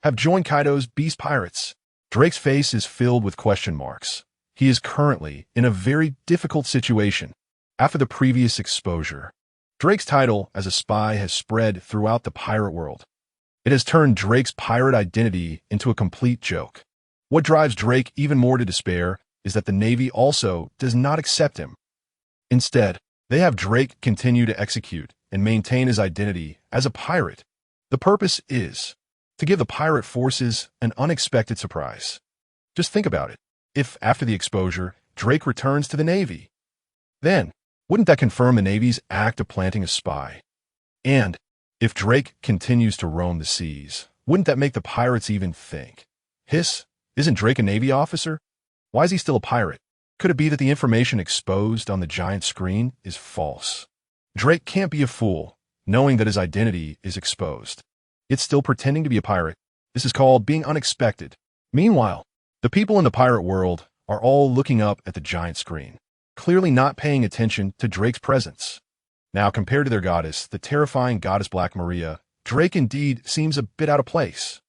have joined Kaido's Beast Pirates. Drake's face is filled with question marks. He is currently in a very difficult situation. After the previous exposure, Drake's title as a spy has spread throughout the pirate world. It has turned Drake's pirate identity into a complete joke. What drives Drake even more to despair is that the Navy also does not accept him. Instead, they have Drake continue to execute and maintain his identity as a pirate. The purpose is to give the pirate forces an unexpected surprise. Just think about it. If, after the exposure, Drake returns to the Navy, then wouldn't that confirm the Navy's act of planting a spy? And if Drake continues to roam the seas, wouldn't that make the pirates even think, isn't Drake a Navy officer? Why is he still a pirate? Could it be that the information exposed on the giant screen is false? Drake can't be a fool, knowing that his identity is exposed. It's still pretending to be a pirate. This is called being unexpected. Meanwhile, the people in the pirate world are all looking up at the giant screen, clearly not paying attention to Drake's presence. Now, compared to their goddess, the terrifying goddess Black Maria, Drake indeed seems a bit out of place.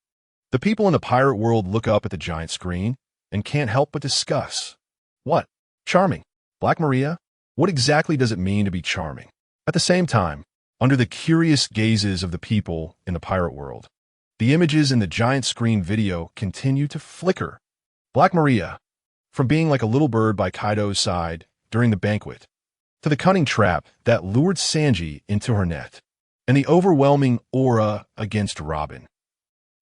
The people in the pirate world look up at the giant screen and can't help but discuss. What? Charming. Black Maria? What exactly does it mean to be charming? At the same time, under the curious gazes of the people in the pirate world, the images in the giant screen video continue to flicker. Black Maria, from being like a little bird by Kaido's side during the banquet, to the cunning trap that lured Sanji into her net, and the overwhelming aura against Robin,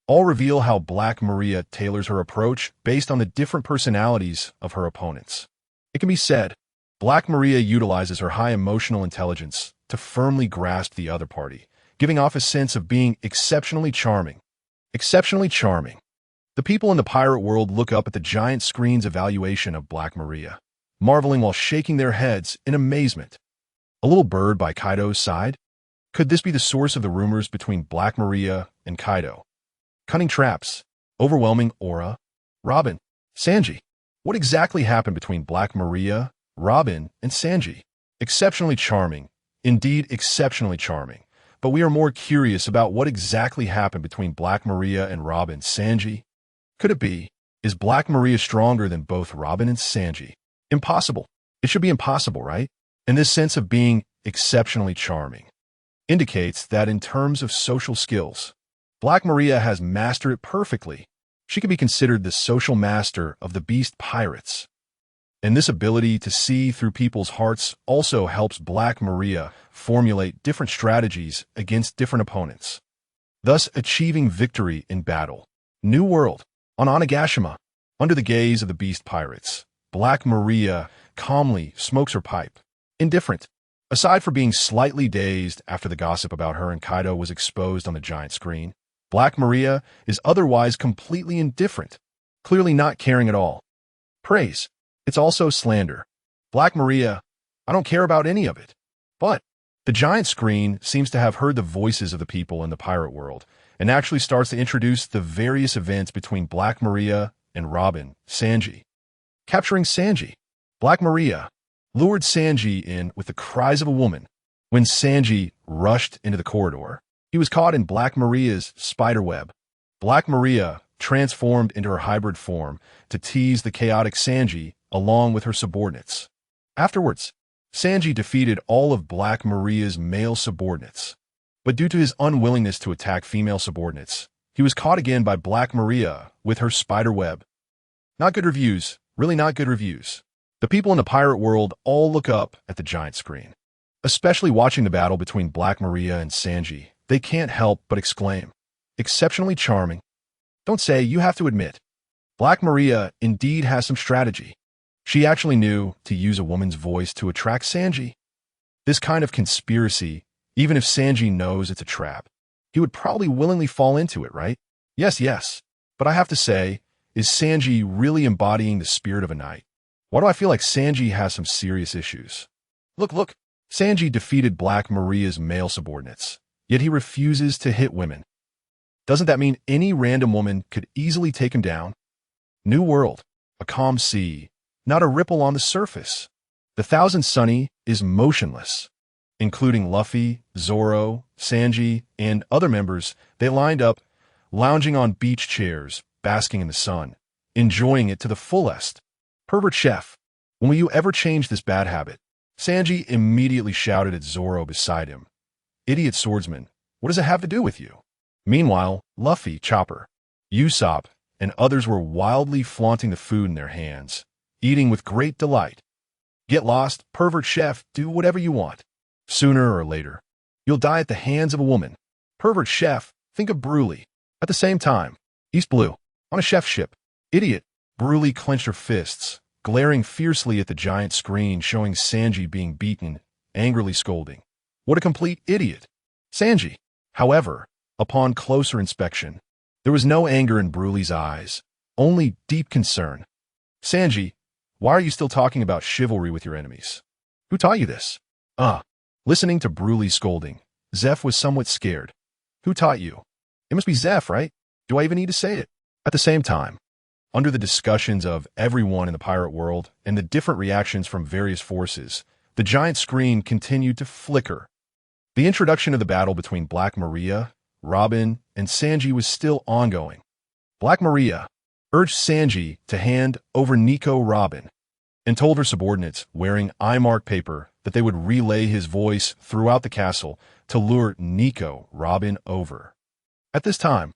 all reveal how Black Maria tailors her approach based on the different personalities of her opponents. It can be said, Black Maria utilizes her high emotional intelligence to firmly grasp the other party, giving off a sense of being exceptionally charming. Exceptionally charming. The people in the pirate world look up at the giant screen's evaluation of Black Maria, marveling while shaking their heads in amazement. A little bird by Kaido's side? Could this be the source of the rumors between Black Maria and Kaido? Cunning traps, overwhelming aura, Robin, Sanji. What exactly happened between Black Maria, Robin, and Sanji? Exceptionally charming. Indeed, exceptionally charming. But we are more curious about what exactly happened between Black Maria and Robin, Sanji. Could it be? Is Black Maria stronger than both Robin and Sanji? Impossible. It should be impossible, right? And this sense of being exceptionally charming indicates that in terms of social skills, Black Maria has mastered it perfectly. She could be considered the social master of the Beast Pirates. And this ability to see through people's hearts also helps Black Maria formulate different strategies against different opponents, thus achieving victory in battle. New World. On Onigashima, under the gaze of the Beast Pirates, Black Maria calmly smokes her pipe. Indifferent. Aside from being slightly dazed after the gossip about her and Kaido was exposed on the giant screen, Black Maria is otherwise completely indifferent, clearly not caring at all. Praise. It's also slander. Black Maria, I don't care about any of it. But the giant screen seems to have heard the voices of the people in the pirate world and actually starts to introduce the various events between Black Maria and Robin, Sanji. Capturing Sanji. Black Maria lured Sanji in with the cries of a woman. When Sanji rushed into the corridor, he was caught in Black Maria's spiderweb. Black Maria transformed into her hybrid form to tease the chaotic Sanji along with her subordinates. Afterwards, Sanji defeated all of Black Maria's male subordinates. But due to his unwillingness to attack female subordinates, he was caught again by Black Maria with her spiderweb. Not good reviews, really not good reviews. The people in the pirate world all look up at the giant screen. Especially watching the battle between Black Maria and Sanji, they can't help but exclaim, exceptionally charming. Don't say, you have to admit. Black Maria indeed has some strategy. She actually knew to use a woman's voice to attract Sanji. This kind of conspiracy, even if Sanji knows it's a trap, he would probably willingly fall into it, right? Yes. But I have to say, is Sanji really embodying the spirit of a knight? Why do I feel like Sanji has some serious issues? Look. Sanji defeated Black Maria's male subordinates, yet he refuses to hit women. Doesn't that mean any random woman could easily take him down? New World. A calm sea. Not a ripple on the surface. The Thousand Sunny is motionless. Including Luffy, Zoro, Sanji, and other members, they lined up lounging on beach chairs, basking in the sun, enjoying it to the fullest. Pervert chef, when will you ever change this bad habit? Sanji immediately shouted at Zoro beside him. Idiot swordsman, what does it have to do with you? Meanwhile, Luffy, Chopper, Usopp, and others were wildly flaunting the food in their hands, eating with great delight. Get lost, pervert chef, do whatever you want. Sooner or later, you'll die at the hands of a woman. Pervert chef, think of Broly. At the same time, East Blue, on a chef's ship. Idiot, Broly clenched her fists, glaring fiercely at the giant screen showing Sanji being beaten, angrily scolding. What a complete idiot. Sanji, however, upon closer inspection, there was no anger in Broly's eyes, only deep concern. Sanji, why are you still talking about chivalry with your enemies? Who taught you this? Listening to Broly's scolding, Zeph was somewhat scared. Who taught you? It must be Zeph, right? Do I even need to say it? At the same time, under the discussions of everyone in the pirate world and the different reactions from various forces, the giant screen continued to flicker. The introduction of the battle between Black Maria, Robin, and Sanji was still ongoing. Black Maria urged Sanji to hand over Nico Robin and told her subordinates wearing eye-mark paper that they would relay his voice throughout the castle to lure Nico Robin over. At this time,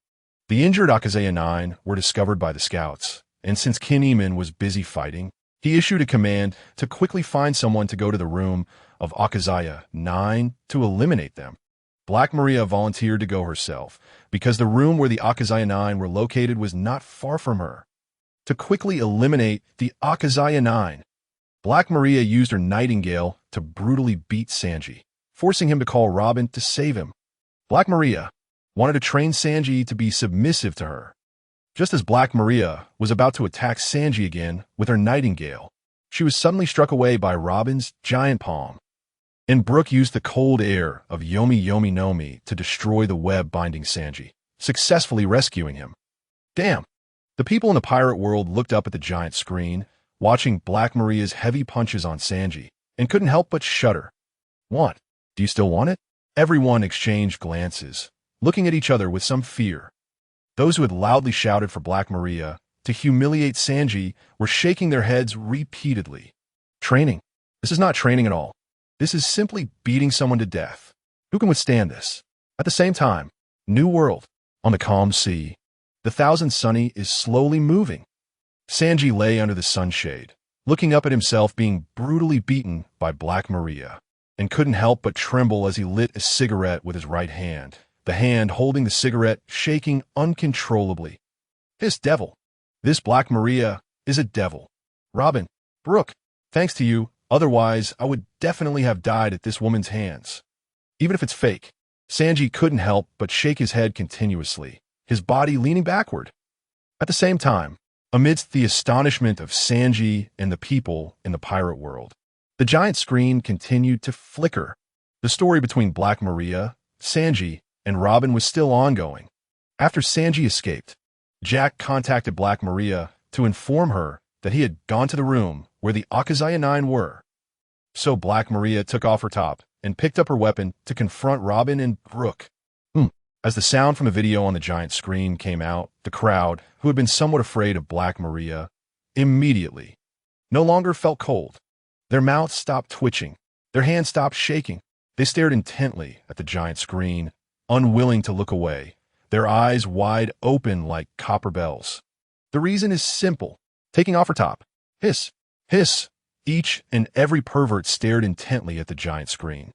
the injured Akazaya 9 were discovered by the scouts, and since Kinemon was busy fighting, he issued a command to quickly find someone to go to the room of Akazaya 9 to eliminate them. Black Maria volunteered to go herself, because the room where the Akazaya 9 were located was not far from her. To quickly eliminate the Akazaya 9, Black Maria used her Nightingale to brutally beat Sanji, forcing him to call Robin to save him. Black Maria wanted to train Sanji to be submissive to her. Just as Black Maria was about to attack Sanji again with her Nightingale, she was suddenly struck away by Robin's giant palm. And Brook used the cold air of Yomi Yomi Nomi to destroy the web binding Sanji, successfully rescuing him. Damn! The people in the pirate world looked up at the giant screen, watching Black Maria's heavy punches on Sanji, and couldn't help but shudder. What? Do you still want it? Everyone exchanged glances, looking at each other with some fear. Those who had loudly shouted for Black Maria to humiliate Sanji were shaking their heads repeatedly. Training? This is not training at all. This is simply beating someone to death. Who can withstand this? At the same time, New World, on the calm sea, the Thousand Sunny is slowly moving. Sanji lay under the sunshade, looking up at himself being brutally beaten by Black Maria, and couldn't help but tremble as he lit a cigarette with his right hand, the hand holding the cigarette shaking uncontrollably. This devil, this Black Maria, is a devil. Robin, Brook, thanks to you, otherwise I would definitely have died at this woman's hands. Even if it's fake, Sanji couldn't help but shake his head continuously, his body leaning backward. At the same time, amidst the astonishment of Sanji and the people in the pirate world, the giant screen continued to flicker. The story between Black Maria, Sanji, and Robin was still ongoing. After Sanji escaped, Jack contacted Black Maria to inform her that he had gone to the room where the Akazaya 9 were. So Black Maria took off her top and picked up her weapon to confront Robin and Brook. As the sound from the video on the giant screen came out, the crowd, who had been somewhat afraid of Black Maria, immediately no longer felt cold. Their mouths stopped twitching. Their hands stopped shaking. They stared intently at the giant screen, unwilling to look away, their eyes wide open like copper bells. The reason is simple. Taking off her top. Hiss, hiss. Each and every pervert stared intently at the giant screen,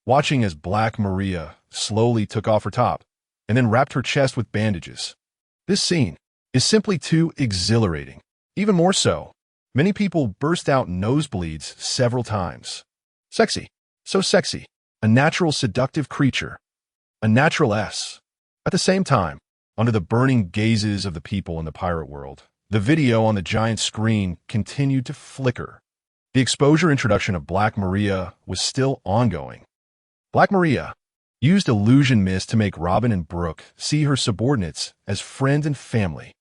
watching as Black Maria slowly took off her top and then wrapped her chest with bandages. This scene is simply too exhilarating. Even more so, many people burst out nosebleeds several times. Sexy. So sexy. A natural seductive creature. A natural S. At the same time, under the burning gazes of the people in the pirate world, the video on the giant screen continued to flicker. The exposure introduction of Black Maria was still ongoing. Black Maria used illusion mist to make Robin and Brook see her subordinates as friends and family.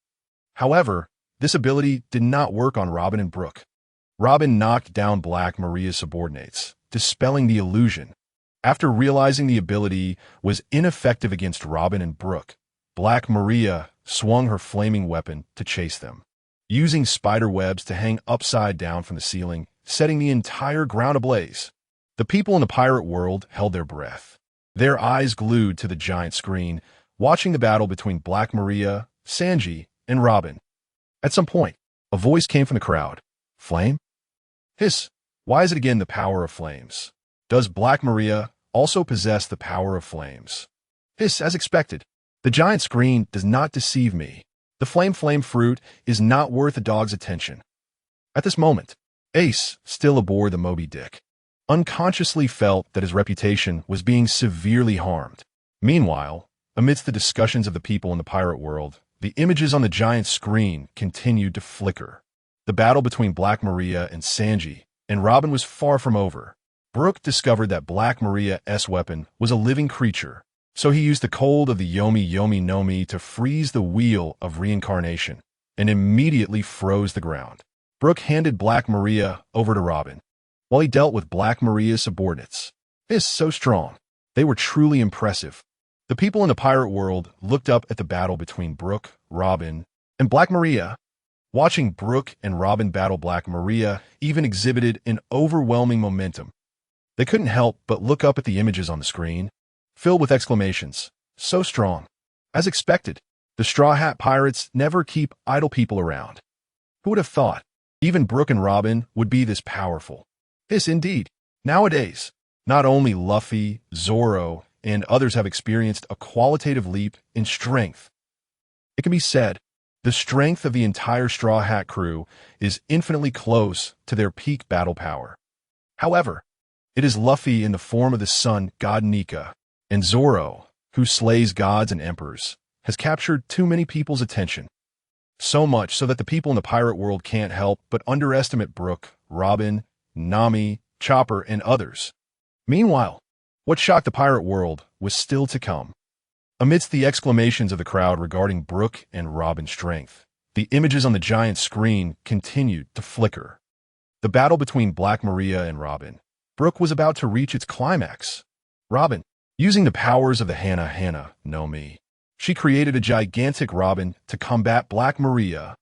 However, this ability did not work on Robin and Brook. Robin knocked down Black Maria's subordinates, dispelling the illusion. After realizing the ability was ineffective against Robin and Brook, Black Maria swung her flaming weapon to chase them, using spider webs to hang upside down from the ceiling, setting the entire ground ablaze. The people in the pirate world held their breath, their eyes glued to the giant screen, watching the battle between Black Maria, Sanji, and Robin. At some point, a voice came from the crowd. Flame? Hiss. Why is it again the power of flames? Does Black Maria also possess the power of flames? Hiss, as expected. The giant screen does not deceive me. The flame fruit is not worth a dog's attention. At this moment, Ace, still aboard the Moby Dick, unconsciously felt that his reputation was being severely harmed. Meanwhile, amidst the discussions of the people in the pirate world, the images on the giant screen continued to flicker. The battle between Black Maria and Sanji and Robin was far from over. Brook discovered that Black Maria's weapon was a living creature, so he used the cold of the Yomi Yomi no Mi to freeze the wheel of reincarnation and immediately froze the ground. Brook handed Black Maria over to Robin, while he dealt with Black Maria's subordinates. This is so strong. They were truly impressive. The people in the pirate world looked up at the battle between Brook, Robin, and Black Maria. Watching Brook and Robin battle Black Maria even exhibited an overwhelming momentum. They couldn't help but look up at the images on the screen, filled with exclamations. So strong. As expected, the Straw Hat Pirates never keep idle people around. Who would have thought even Brook and Robin would be this powerful? This indeed. Nowadays, not only Luffy, Zoro, and others have experienced a qualitative leap in strength. It can be said, the strength of the entire Straw Hat crew is infinitely close to their peak battle power. However, it is Luffy in the form of the sun god Nika, and Zoro, who slays gods and emperors, has captured too many people's attention. So much so that the people in the pirate world can't help but underestimate Brook, Robin, Nami, Chopper, and others. Meanwhile, what shocked the pirate world was still to come. Amidst the exclamations of the crowd regarding Brook and Robin's strength, the images on the giant screen continued to flicker. The battle between Black Maria and Robin. Brook was about to reach its climax. Robin, using the powers of the Hana no Mi, she created a gigantic Robin to combat Black Maria.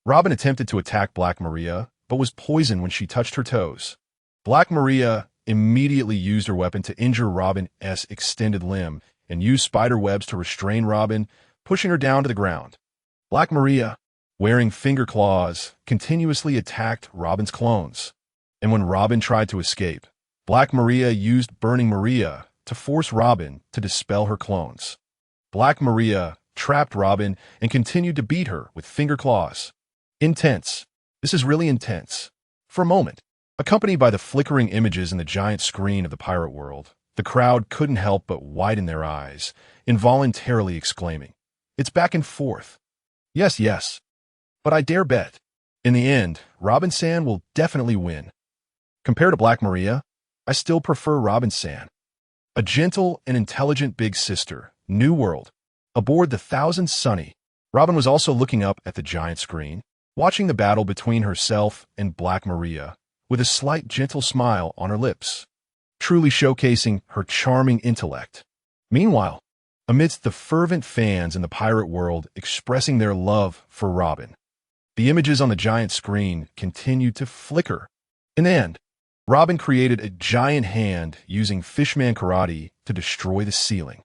Robin attempted to attack Black Maria, but was poisoned when she touched her toes. Black Maria immediately used her weapon to injure Robin's extended limb and used spider webs to restrain Robin, pushing her down to the ground. Black Maria, wearing finger claws, continuously attacked Robin's clones. And when Robin tried to escape, Black Maria used Burning Maria to force Robin to dispel her clones. Black Maria trapped Robin and continued to beat her with finger claws. Intense. This is really intense. For a moment, accompanied by the flickering images in the giant screen of the pirate world, the crowd couldn't help but widen their eyes, involuntarily exclaiming, "It's back and forth." Yes. But I dare bet, in the end, Robin-san will definitely win. Compared to Black Maria, I still prefer Robin-san. A gentle and intelligent big sister, New World. Aboard the Thousand Sunny, Robin was also looking up at the giant screen, watching the battle between herself and Black Maria, with a slight gentle smile on her lips, truly showcasing her charming intellect. Meanwhile, amidst the fervent fans in the pirate world expressing their love for Robin, the images on the giant screen continued to flicker. In the end, Robin created a giant hand using Fishman Karate to destroy the ceiling.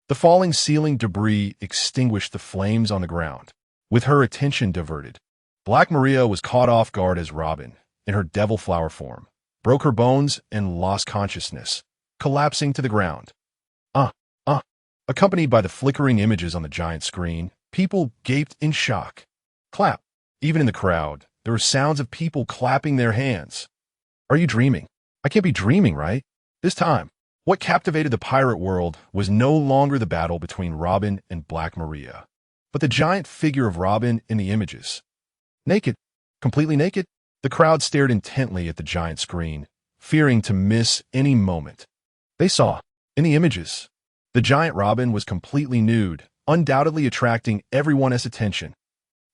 The falling ceiling debris extinguished the flames on the ground. With her attention diverted, Black Maria was caught off guard as Robin, in her devil flower form, broke her bones and lost consciousness, collapsing to the ground. Accompanied by the flickering images on the giant screen, people gaped in shock. Clap. Even in the crowd, there were sounds of people clapping their hands. Are you dreaming? I can't be dreaming, right? This time, what captivated the pirate world was no longer the battle between Robin and Black Maria, but the giant figure of Robin in the images. Naked, completely naked, the crowd stared intently at the giant screen, fearing to miss any moment. They saw, in the images, the giant Robin was completely nude, undoubtedly attracting everyone's attention.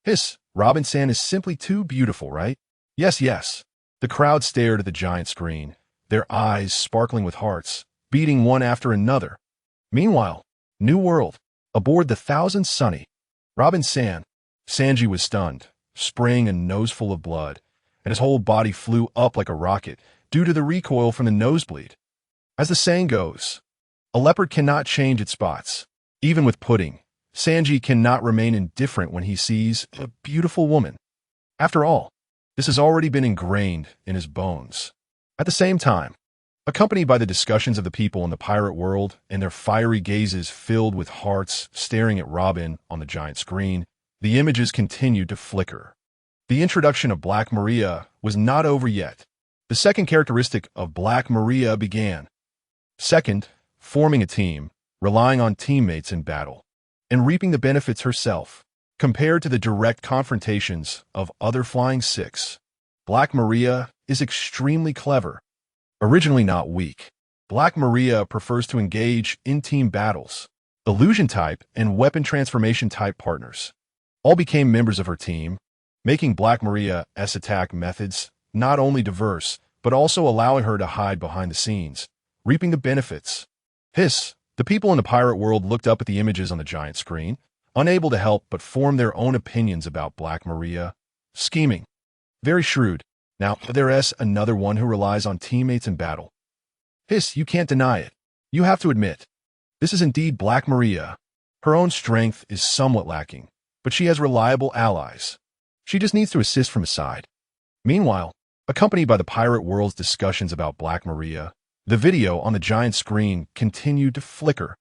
Hiss, Robin-san is simply too beautiful, right? Yes. The crowd stared at the giant screen, their eyes sparkling with hearts, beating one after another. Meanwhile, New World, Aboard the Thousand Sunny, Robin-san, Sanji was stunned, spraying a noseful of blood, and his whole body flew up like a rocket due to the recoil from the nosebleed. As the saying goes, a leopard cannot change its spots. Even with pudding, Sanji cannot remain indifferent when he sees a beautiful woman. After all, this has already been ingrained in his bones. At the same time, accompanied by the discussions of the people in the pirate world and their fiery gazes filled with hearts staring at Robin on the giant screen, the images continued to flicker. The introduction of Black Maria was not over yet. The second characteristic of Black Maria began. Second, forming a team, relying on teammates in battle, and reaping the benefits herself. Compared to the direct confrontations of other Flying Six, Black Maria is extremely clever. Originally not weak, Black Maria prefers to engage in team battles. Illusion type and weapon transformation type partners all became members of her team, making Black Maria's attack methods not only diverse, but also allowing her to hide behind the scenes, reaping the benefits. The people in the pirate world looked up at the images on the giant screen, unable to help but form their own opinions about Black Maria. Scheming. Very shrewd. Now, there's another one who relies on teammates in battle. You can't deny it. You have to admit. This is indeed Black Maria. Her own strength is somewhat lacking, but she has reliable allies. She just needs to assist from a side. Meanwhile, accompanied by the pirate world's discussions about Black Maria, the video on the giant screen continued to flicker.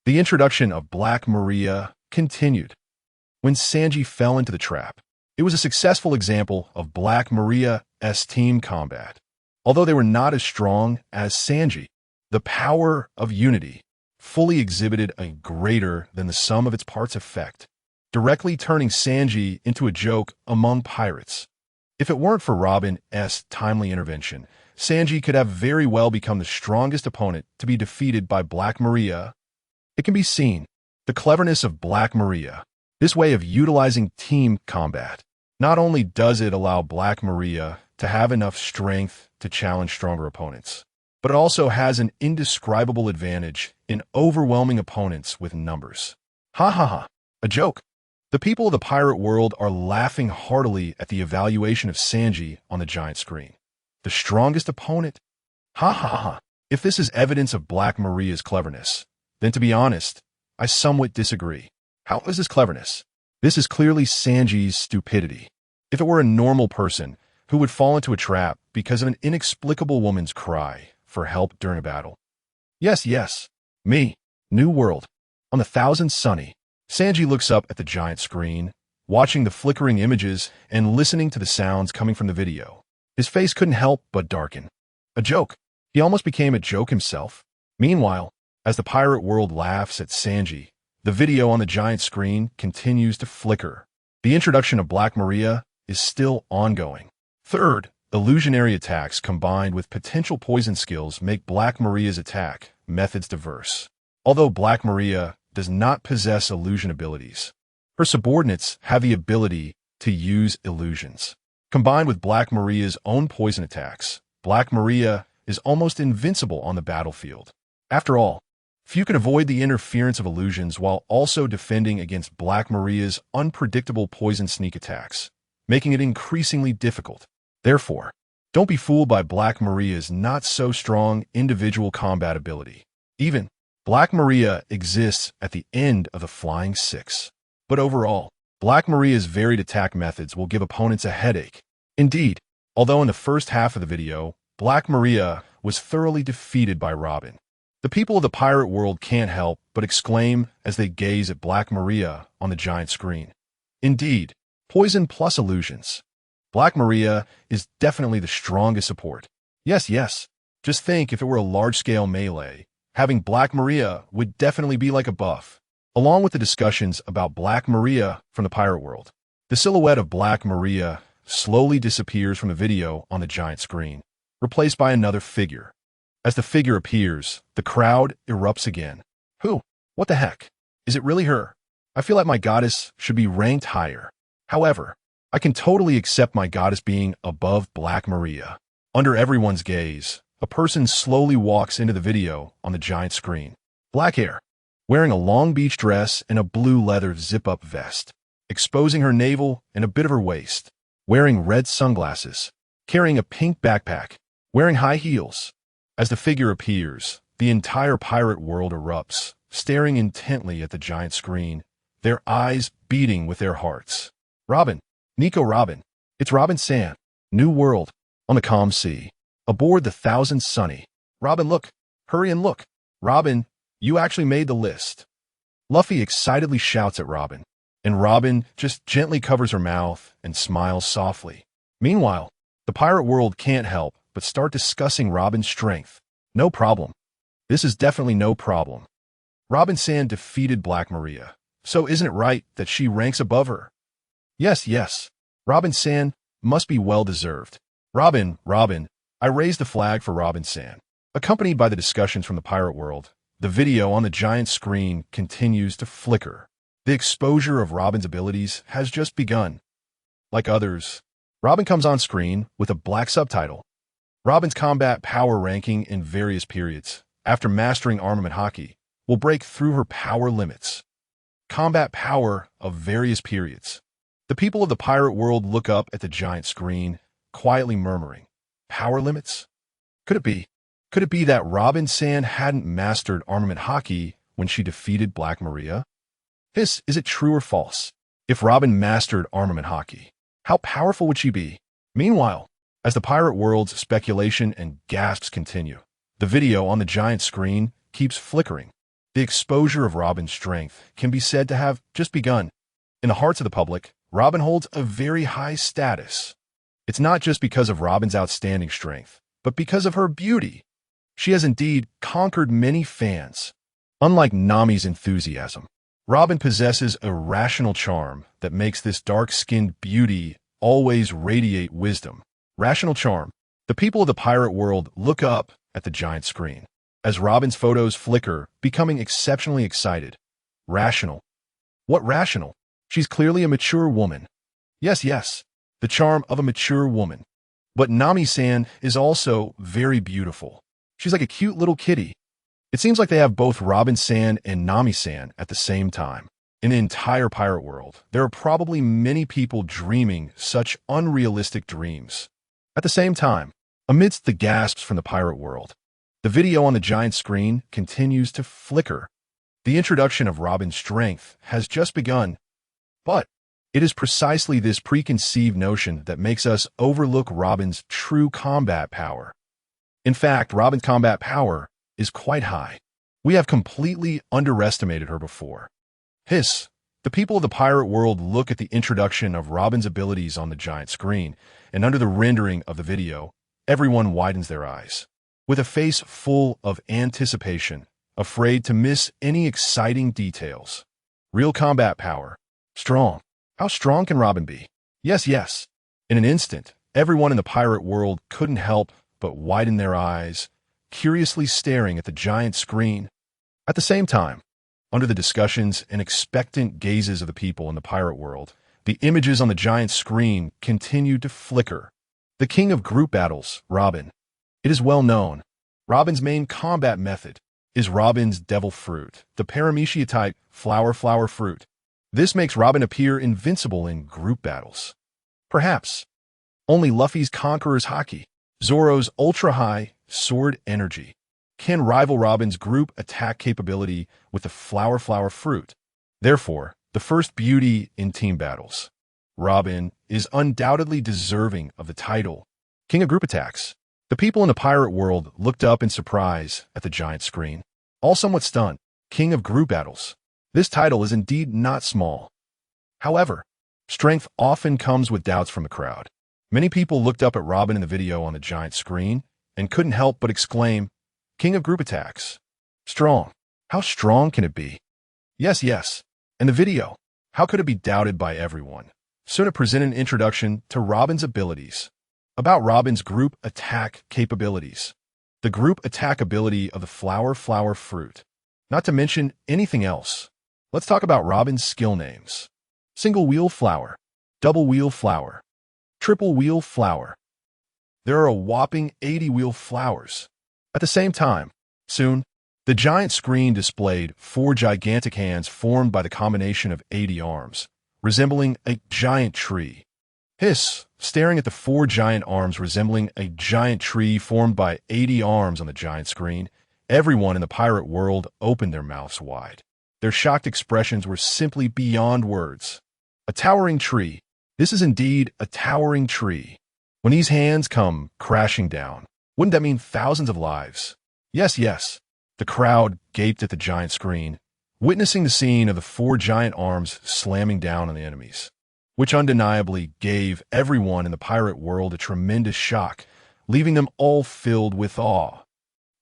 The introduction of Black Maria continued. When Sanji fell into the trap, it was a successful example of Black Maria's team combat. Although they were not as strong as Sanji, the power of unity fully exhibited a greater than the sum of its parts effect, directly turning Sanji into a joke among pirates. If it weren't for Robin's timely intervention, Sanji could have very well become the strongest opponent to be defeated by Black Maria. It can be seen, the cleverness of Black Maria. This way of utilizing team combat, not only does it allow Black Maria to have enough strength to challenge stronger opponents, but it also has an indescribable advantage in overwhelming opponents with numbers. Ha ha ha, a joke. The people of the pirate world are laughing heartily at the evaluation of Sanji on the giant screen. The strongest opponent? Ha ha ha. If this is evidence of Black Maria's cleverness, then to be honest, I somewhat disagree. How is this cleverness? This is clearly Sanji's stupidity. If it were a normal person who would fall into a trap because of an inexplicable woman's cry for help during a battle. Yes, me, New World, on the Thousand Sunny. Sanji looks up at the giant screen, watching the flickering images and listening to the sounds coming from the video. His face couldn't help but darken. A joke. He almost became a joke himself. Meanwhile, as the pirate world laughs at Sanji, the video on the giant screen continues to flicker. The introduction of Black Maria is still ongoing. Third, illusionary attacks combined with potential poison skills make Black Maria's attack methods diverse. Although Black Maria does not possess illusion abilities, her subordinates have the ability to use illusions. Combined with Black Maria's own poison attacks, Black Maria is almost invincible on the battlefield. After all, few can avoid the interference of illusions while also defending against Black Maria's unpredictable poison sneak attacks, making it increasingly difficult. Therefore, don't be fooled by Black Maria's not-so-strong individual combat ability. Even, Black Maria exists at the end of the Flying Six. But overall, Black Maria's varied attack methods will give opponents a headache. Indeed, although in the first half of the video, Black Maria was thoroughly defeated by Robin, the people of the pirate world can't help but exclaim as they gaze at Black Maria on the giant screen. Indeed, poison plus illusions. Black Maria is definitely the strongest support. Yes, just think if it were a large-scale melee, having Black Maria would definitely be like a buff. Along with the discussions about Black Maria from the pirate world, the silhouette of Black Maria slowly disappears from the video on the giant screen, replaced by another figure. As the figure appears, the crowd erupts again. Who? What the heck? Is it really her? I feel like my goddess should be ranked higher. However, I can totally accept my goddess being above Black Maria. Under everyone's gaze, a person slowly walks into the video on the giant screen. Black hair. wearing a long beach dress and a blue leather zip-up vest, exposing her navel and a bit of her waist, wearing red sunglasses, carrying a pink backpack, wearing high heels. As the figure appears, the entire pirate world erupts, staring intently at the giant screen, their eyes beating with their hearts. Robin, Nico Robin, it's Robin-san. New world, on the calm sea, aboard the Thousand Sunny. Robin, look, hurry and look. Robin, you actually made the list. Luffy excitedly shouts at Robin, and Robin just gently covers her mouth and smiles softly. Meanwhile, the pirate world can't help but start discussing Robin's strength. No problem. This is definitely no problem. Robin-san defeated Black Maria, so isn't it right that she ranks above her? Yes. Robin-san must be well-deserved. Robin, I raised the flag for Robin-san. Accompanied by the discussions from the pirate world, the video on the giant screen continues to flicker. The exposure of Robin's abilities has just begun. Like others, Robin comes on screen with a black subtitle. Robin's combat power ranking in various periods, after mastering armament hockey, will break through her power limits. Combat power of various periods. The people of the pirate world look up at the giant screen, quietly murmuring, power limits? Could it be? Could it be that Robin-san hadn't mastered armament hockey when she defeated Black Maria? Is it true or false? If Robin mastered armament hockey, how powerful would she be? Meanwhile, as the pirate world's speculation and gasps continue, the video on the giant screen keeps flickering. The exposure of Robin's strength can be said to have just begun. In the hearts of the public, Robin holds a very high status. It's not just because of Robin's outstanding strength, but because of her beauty. She has indeed conquered many fans. Unlike Nami's enthusiasm, Robin possesses a rational charm that makes this dark-skinned beauty always radiate wisdom. Rational charm. The people of the pirate world look up at the giant screen as Robin's photos flicker, becoming exceptionally excited. Rational. What rational? She's clearly a mature woman. Yes, the charm of a mature woman. But Nami-san is also very beautiful. She's like a cute little kitty. It seems like they have both Robin-san and Nami-san at the same time. In the entire pirate world, there are probably many people dreaming such unrealistic dreams. At the same time, amidst the gasps from the pirate world, the video on the giant screen continues to flicker. The introduction of Robin's strength has just begun, but it is precisely this preconceived notion that makes us overlook Robin's true combat power. In fact, Robin's combat power is quite high. We have completely underestimated her before. The people of the pirate world look at the introduction of Robin's abilities on the giant screen, and under the rendering of the video, everyone widens their eyes. With a face full of anticipation, afraid to miss any exciting details. Real combat power. Strong. How strong can Robin be? Yes. In an instant, everyone in the pirate world couldn't help but widen their eyes, curiously staring at the giant screen. At the same time, under the discussions and expectant gazes of the people in the pirate world, the images on the giant screen continued to flicker. The king of group battles, Robin. It is well known. Robin's main combat method is Robin's devil fruit, the paramecia-type flower fruit. This makes Robin appear invincible in group battles. Perhaps only Luffy's Conqueror's Haki, Zoro's ultra-high sword energy, can rival Robin's group attack capability with the flower fruit. Therefore, the first beauty in team battles. Robin is undoubtedly deserving of the title King of Group Attacks. The people in the pirate world looked up in surprise at the giant screen, all somewhat stunned. King of Group Battles. This title is indeed not small. However, strength often comes with doubts from the crowd. Many people looked up at Robin in the video on the giant screen and couldn't help but exclaim, King of Group Attacks. Strong. How strong can it be? Yes. And the video, how could it be doubted by everyone? Soon it presented an introduction to Robin's abilities. About Robin's group attack capabilities. The group attack ability of the flower fruit. Not to mention anything else. Let's talk about Robin's skill names. Single wheel flower. Double wheel flower. Triple wheel flower. There are a whopping 80 wheel flowers. At the same time, soon, The giant screen displayed 4 gigantic hands formed by the combination of 80 arms, resembling a giant tree. Hiss, staring at the 4 giant arms resembling a giant tree formed by 80 arms on the giant screen, everyone in the pirate world opened their mouths wide. Their shocked expressions were simply beyond words. A towering tree. This is indeed a towering tree. When these hands come crashing down, wouldn't that mean thousands of lives? Yes, yes. The crowd gaped at the giant screen, witnessing the scene of the 4 giant arms slamming down on the enemies, which undeniably gave everyone in the pirate world a tremendous shock, leaving them all filled with awe.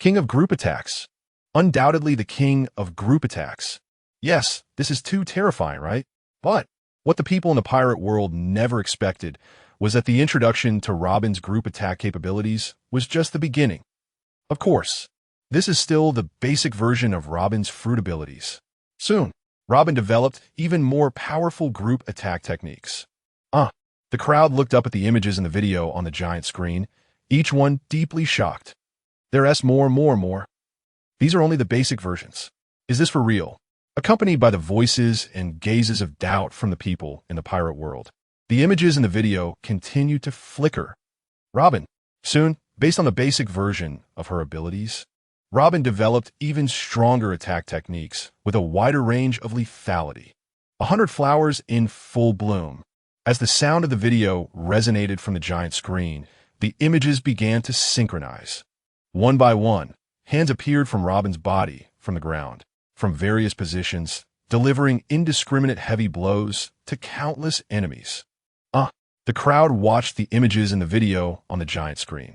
King of group attacks. Undoubtedly the king of group attacks. Yes, this is too terrifying, right? But what the people in the pirate world never expected was that the introduction to Robin's group attack capabilities was just the beginning. Of course, this is still the basic version of Robin's fruit abilities. Soon, Robin developed even more powerful group attack techniques. The crowd looked up at the images in the video on the giant screen, each one deeply shocked. There's more. These are only the basic versions. Is this for real? Accompanied by the voices and gazes of doubt from the people in the pirate world, the images in the video continued to flicker. Robin. Soon, based on the basic version of her abilities, Robin developed even stronger attack techniques with a wider range of lethality. 100 flowers in full bloom. As the sound of the video resonated from the giant screen, the images began to synchronize. One by one, hands appeared from Robin's body from the ground, from various positions, delivering indiscriminate heavy blows to countless enemies. The crowd watched the images in the video on the giant screen,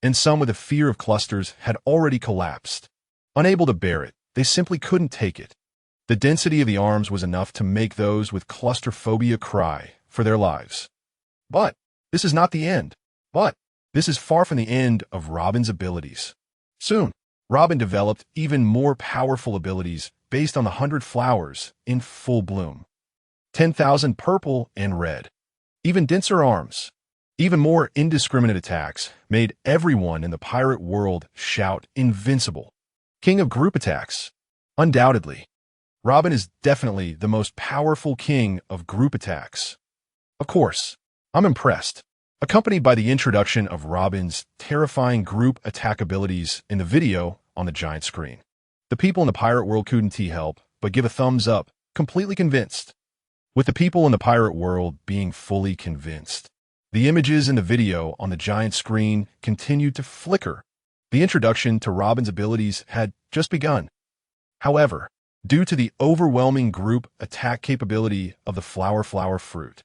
and some with a fear of clusters had already collapsed. Unable to bear it, they simply couldn't take it. The density of the arms was enough to make those with claustrophobia cry for their lives. But this is not the end. This is far from the end of Robin's abilities. Soon, Robin developed even more powerful abilities based on the 100 flowers in full bloom. 10,000 purple and red. Even denser arms. Even more indiscriminate attacks made everyone in the pirate world shout invincible. King of group attacks. Undoubtedly, Robin is definitely the most powerful king of group attacks. Of course, I'm impressed. Accompanied by the introduction of Robin's terrifying group attack abilities in the video on the giant screen. The people in the pirate world couldn't help but give a thumbs up, completely convinced. With the people in the pirate world being fully convinced, the images in the video on the giant screen continued to flicker. The introduction to Robin's abilities had just begun. However, due to the overwhelming group attack capability of the flower fruit,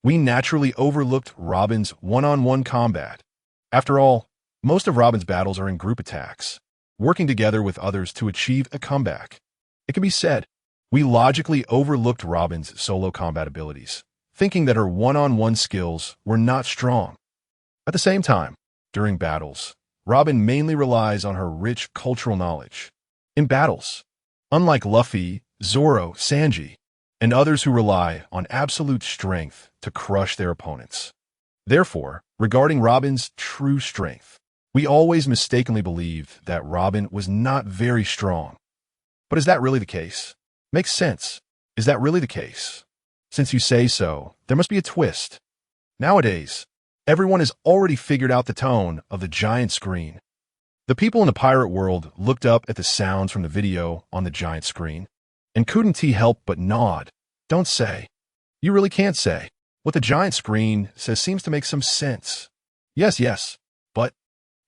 we naturally overlooked Robin's one-on-one combat. After all, most of Robin's battles are in group attacks, working together with others to achieve a comeback. It can be said, we logically overlooked Robin's solo combat abilities, thinking that her one-on-one skills were not strong. At the same time, during battles, Robin mainly relies on her rich cultural knowledge. In battles, unlike Luffy, Zoro, Sanji, and others who rely on absolute strength to crush their opponents. Therefore, regarding Robin's true strength, we always mistakenly believed that Robin was not very strong. But is that really the case? Makes sense. Is that really the case? Since you say so, there must be a twist. Nowadays, everyone has already figured out the tone of the giant screen. The people in the pirate world looked up at the sounds from the video on the giant screen and couldn't help but nod. Don't say. You really can't say. What the giant screen says seems to make some sense. Yes, but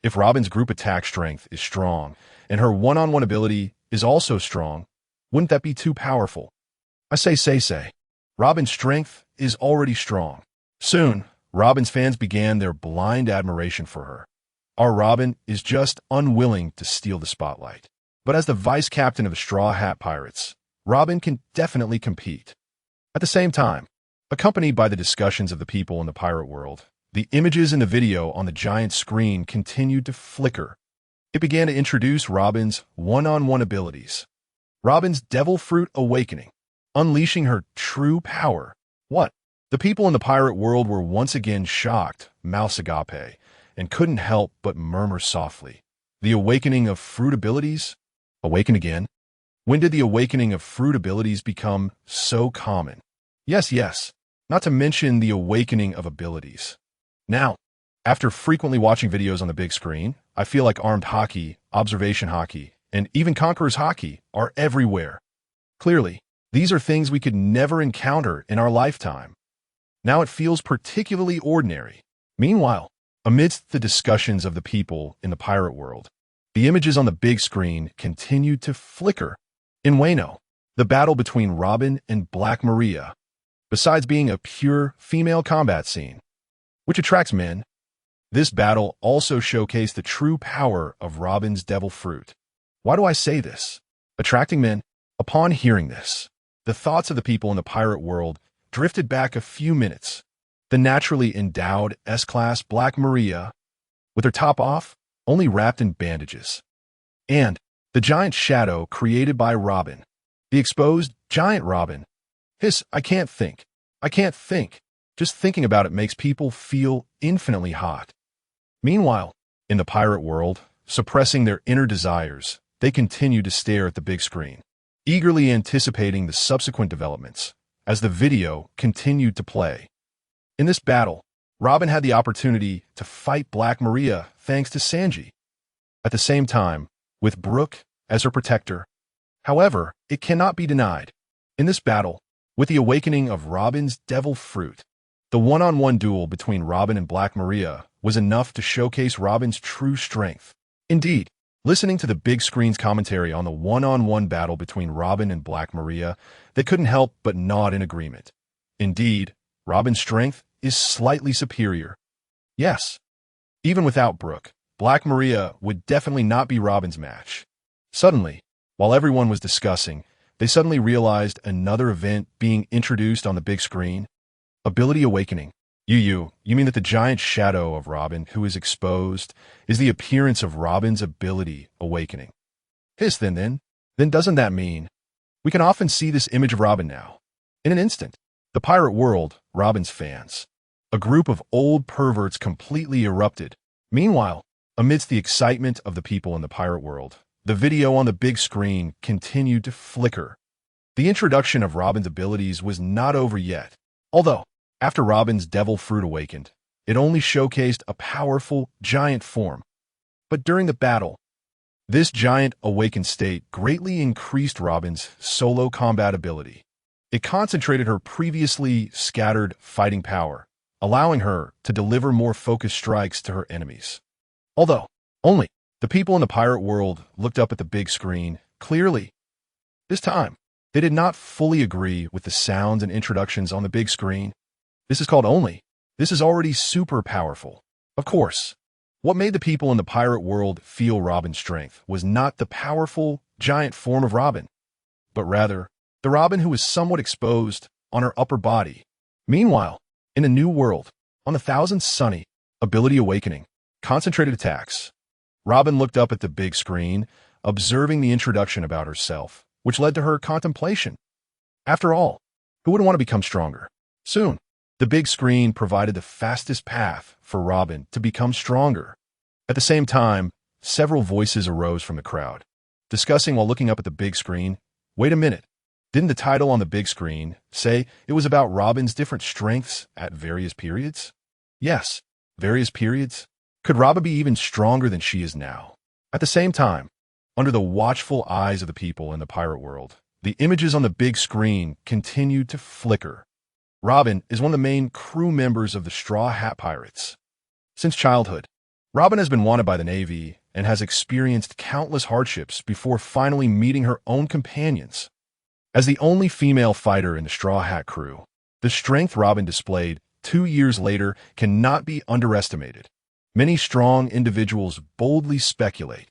if Robin's group attack strength is strong and her one-on-one ability is also strong, wouldn't that be too powerful? I say. Robin's strength is already strong. Soon, Robin's fans began their blind admiration for her. Our Robin is just unwilling to steal the spotlight. But as the vice captain of the Straw Hat Pirates, Robin can definitely compete. At the same time, accompanied by the discussions of the people in the pirate world, the images in the video on the giant screen continued to flicker. It began to introduce Robin's one-on-one abilities. Robin's Devil Fruit Awakening, unleashing her true power. What? The people in the pirate world were once again shocked, mouse agape, and couldn't help but murmur softly. The awakening of fruit abilities? Awaken again? When did the awakening of fruit abilities become so common? Yes, not to mention the awakening of abilities. Now, after frequently watching videos on the big screen, I feel like armed hockey, observation hockey, and even conqueror's hockey are everywhere. Clearly, these are things we could never encounter in our lifetime. Now it feels particularly ordinary. Meanwhile, amidst the discussions of the people in the pirate world, the images on the big screen continued to flicker. In Wano, the battle between Robin and Black Maria, besides being a pure female combat scene, which attracts men, this battle also showcased the true power of Robin's devil fruit. Why do I say this? Attracting men? Upon hearing this, the thoughts of the people in the pirate world drifted back a few minutes. The naturally endowed S-Class Black Maria, with her top off, only wrapped in bandages. And the giant shadow created by Robin. The exposed giant Robin. I can't think. Just thinking about it makes people feel infinitely hot. Meanwhile, in the pirate world, suppressing their inner desires, they continue to stare at the big screen, eagerly anticipating the subsequent developments as the video continued to play. In this battle, Robin had the opportunity to fight Black Maria thanks to Sanji. At the same time, with Brook as her protector. However, it cannot be denied. In this battle, with the awakening of Robin's devil fruit, the one-on-one duel between Robin and Black Maria was enough to showcase Robin's true strength. Indeed, listening to the big screen's commentary on the one-on-one battle between Robin and Black Maria, they couldn't help but nod in agreement. Indeed, Robin's strength is slightly superior. Yes, even without Brook, Black Maria would definitely not be Robin's match. Suddenly, while everyone was discussing, they suddenly realized another event being introduced on the big screen. Ability awakening. You mean that the giant shadow of Robin who is exposed is the appearance of Robin's ability awakening? Then doesn't that mean we can often see this image of Robin now? In an instant, the pirate world, Robin's fans, a group of old perverts completely erupted. Meanwhile, amidst the excitement of the people in the pirate world, the video on the big screen continued to flicker. The introduction of Robin's abilities was not over yet, although, after Robin's devil fruit awakened, it only showcased a powerful, giant form. But during the battle, this giant awakened state greatly increased Robin's solo combat ability. It concentrated her previously scattered fighting power, allowing her to deliver more focused strikes to her enemies. Although, only the people in the pirate world looked up at the big screen clearly. This time, they did not fully agree with the sounds and introductions on the big screen. This is called only. This is already super powerful. Of course, what made the people in the pirate world feel Robin's strength was not the powerful, giant form of Robin, but rather the Robin who was somewhat exposed on her upper body. Meanwhile, in a new world, on the Thousand Sunny, ability awakening, concentrated attacks, Robin looked up at the big screen, observing the introduction about herself, which led to her contemplation. After all, who wouldn't want to become stronger? Soon, the big screen provided the fastest path for Robin to become stronger. At the same time, several voices arose from the crowd, discussing while looking up at the big screen. Wait a minute, didn't the title on the big screen say it was about Robin's different strengths at various periods? Yes, various periods. Could Robin be even stronger than she is now? At the same time, under the watchful eyes of the people in the pirate world, the images on the big screen continued to flicker. Robin is one of the main crew members of the Straw Hat Pirates. Since childhood, Robin has been wanted by the Navy and has experienced countless hardships before finally meeting her own companions. As the only female fighter in the Straw Hat crew, the strength Robin displayed 2 years later cannot be underestimated. Many strong individuals boldly speculate,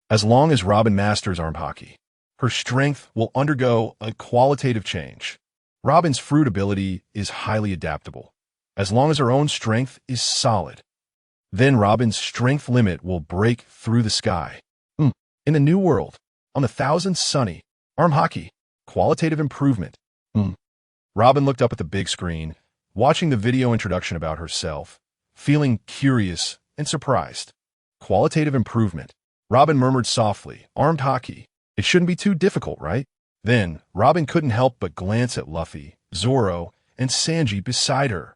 as long as Robin masters armed hockey, her strength will undergo a qualitative change. Robin's fruit ability is highly adaptable, as long as her own strength is solid. Then Robin's strength limit will break through the sky. In the new world, on the Thousand Sunny, arm hockey, qualitative improvement. Robin looked up at the big screen, watching the video introduction about herself, feeling curious and surprised. Qualitative improvement. Robin murmured softly, armed hockey, It shouldn't be too difficult, right? Then, Robin couldn't help but glance at Luffy, Zoro, and Sanji beside her.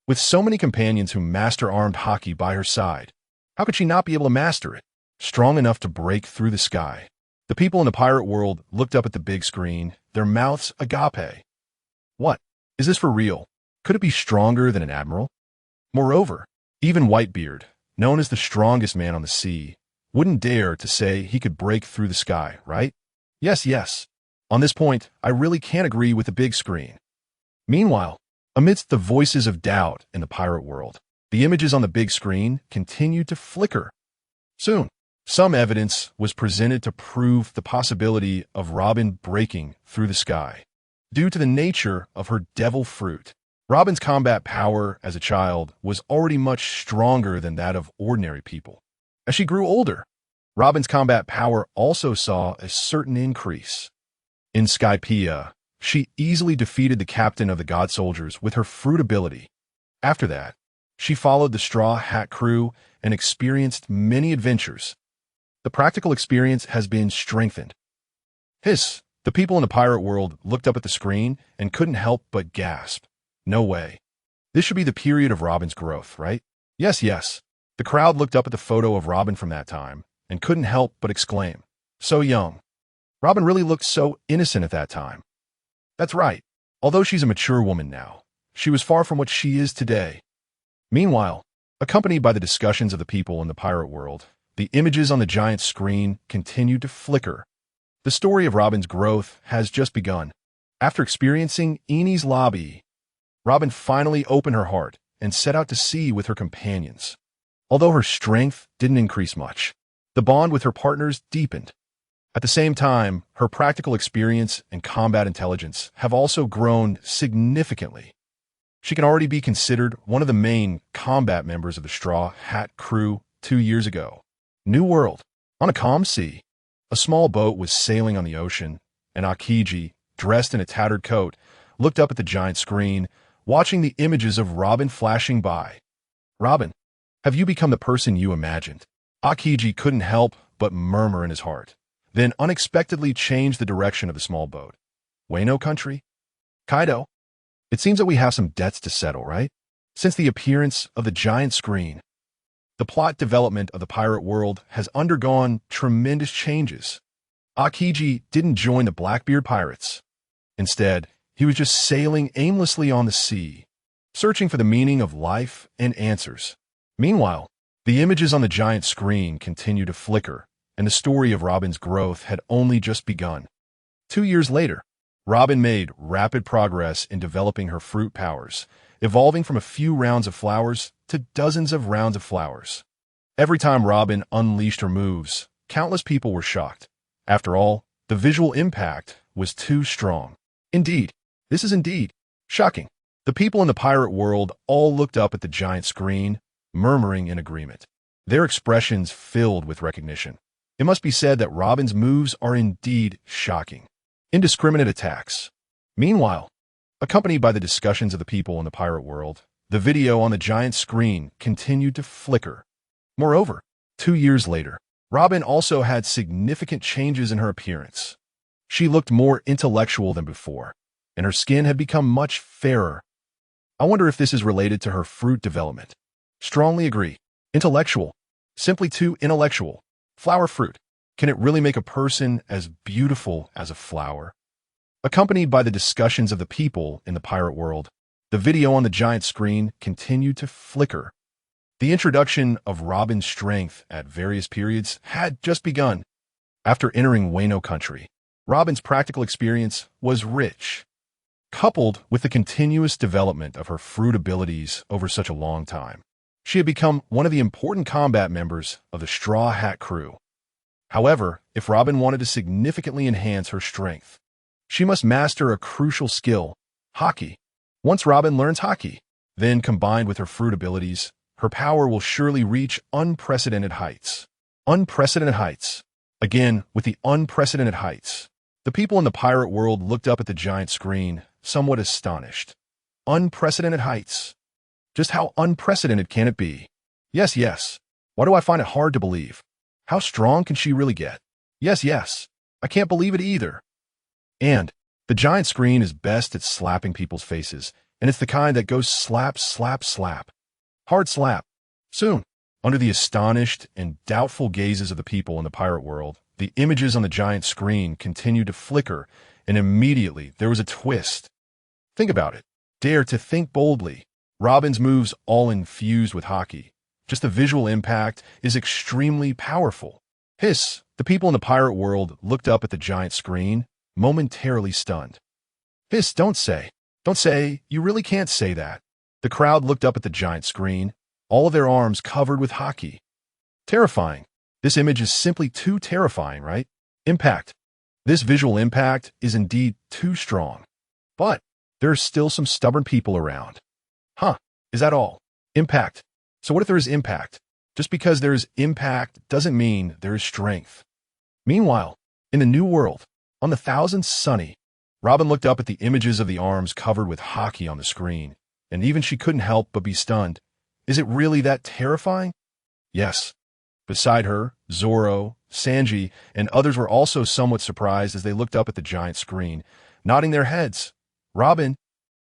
With so many companions who master armed hockey by her side, how could she not be able to master it? Strong enough to break through the sky. The people in the pirate world looked up at the big screen, their mouths agape. What? Is this for real? Could it be stronger than an admiral? Moreover, even Whitebeard, known as the strongest man on the sea, wouldn't dare to say he could break through the sky, right? Yes, yes. On this point, I really can't agree with the big screen. Meanwhile, amidst the voices of doubt in the pirate world, the images on the big screen continued to flicker. Soon, some evidence was presented to prove the possibility of Robin breaking through the sky. Due to the nature of her devil fruit, Robin's combat power as a child was already much stronger than that of ordinary people. As she grew older, Robin's combat power also saw a certain increase. In Skypiea, she easily defeated the captain of the God Soldiers with her fruit ability. After that, she followed the Straw Hat crew and experienced many adventures. The practical experience has been strengthened. Hiss! The people in the pirate world looked up at the screen and couldn't help but gasp. No way. This should be the period of Robin's growth, right? Yes, yes. The crowd looked up at the photo of Robin from that time and couldn't help but exclaim, so young. Robin really looked so innocent at that time. That's right. Although she's a mature woman now, she was far from what she is today. Meanwhile, accompanied by the discussions of the people in the pirate world, the images on the giant screen continued to flicker. The story of Robin's growth has just begun. After experiencing Eni's lobby, Robin finally opened her heart and set out to sea with her companions. Although her strength didn't increase much, the bond with her partners deepened. At the same time, her practical experience and combat intelligence have also grown significantly. She can already be considered one of the main combat members of the Straw Hat crew 2 years ago. New World. On a calm sea, a small boat was sailing on the ocean, and Aokiji, dressed in a tattered coat, looked up at the giant screen, watching the images of Robin flashing by. Robin, have you become the person you imagined? Aokiji couldn't help but murmur in his heart, then unexpectedly changed the direction of the small boat. Wano country? Kaido? It seems that we have some debts to settle, right? Since the appearance of the giant screen, the plot development of the pirate world has undergone tremendous changes. Aokiji didn't join the Blackbeard pirates. Instead, he was just sailing aimlessly on the sea, searching for the meaning of life and answers. Meanwhile, the images on the giant screen continued to flicker, and the story of Robin's growth had only just begun. 2 years later, Robin made rapid progress in developing her fruit powers, evolving from a few rounds of flowers to dozens of rounds of flowers. Every time Robin unleashed her moves, countless people were shocked. After all, the visual impact was too strong. Indeed, this is indeed shocking. The people in the pirate world all looked up at the giant screen, murmuring in agreement. Their expressions filled with recognition. It must be said that Robin's moves are indeed shocking. Indiscriminate attacks. Meanwhile, accompanied by the discussions of the people in the pirate world, the video on the giant screen continued to flicker. Moreover, 2 years later, Robin also had significant changes in her appearance. She looked more intellectual than before, and her skin had become much fairer. I wonder if this is related to her fruit development. Strongly agree. Intellectual. Simply too intellectual. Flower fruit. Can it really make a person as beautiful as a flower? Accompanied by the discussions of the people in the pirate world, the video on the giant screen continued to flicker. The introduction of Robin's strength at various periods had just begun. After entering Wano country, Robin's practical experience was rich. Coupled with the continuous development of her fruit abilities over such a long time, she had become one of the important combat members of the Straw Hat crew. However, if Robin wanted to significantly enhance her strength, she must master a crucial skill, hockey. Once Robin learns hockey, then combined with her fruit abilities, her power will surely reach unprecedented heights. Unprecedented heights. Again, with the unprecedented heights. The people in the pirate world looked up at the giant screen, somewhat astonished. Unprecedented heights. Just how unprecedented can it be? Yes, yes. Why do I find it hard to believe? How strong can she really get? Yes, yes. I can't believe it either. And the giant screen is best at slapping people's faces, and it's the kind that goes slap, slap, slap. Hard slap. Soon, under the astonished and doubtful gazes of the people in the pirate world, the images on the giant screen continued to flicker, and immediately there was a twist. Think about it. Dare to think boldly. Robin's moves all infused with hockey. Just the visual impact is extremely powerful. Hiss! The people in the pirate world looked up at the giant screen, momentarily stunned. Hiss, don't say. Don't say, you really can't say that. The crowd looked up at the giant screen, all of their arms covered with hockey. Terrifying. This image is simply too terrifying, right? Impact. This visual impact is indeed too strong. But there are still some stubborn people around. Huh, is that all? Impact. So what if there is impact? Just because there is impact doesn't mean there is strength. Meanwhile, in the new world, on the Thousand Sunny, Robin looked up at the images of the arms covered with hockey on the screen, and even she couldn't help but be stunned. Is it really that terrifying? Yes. Beside her, Zoro, Sanji, and others were also somewhat surprised as they looked up at the giant screen, nodding their heads. Robin,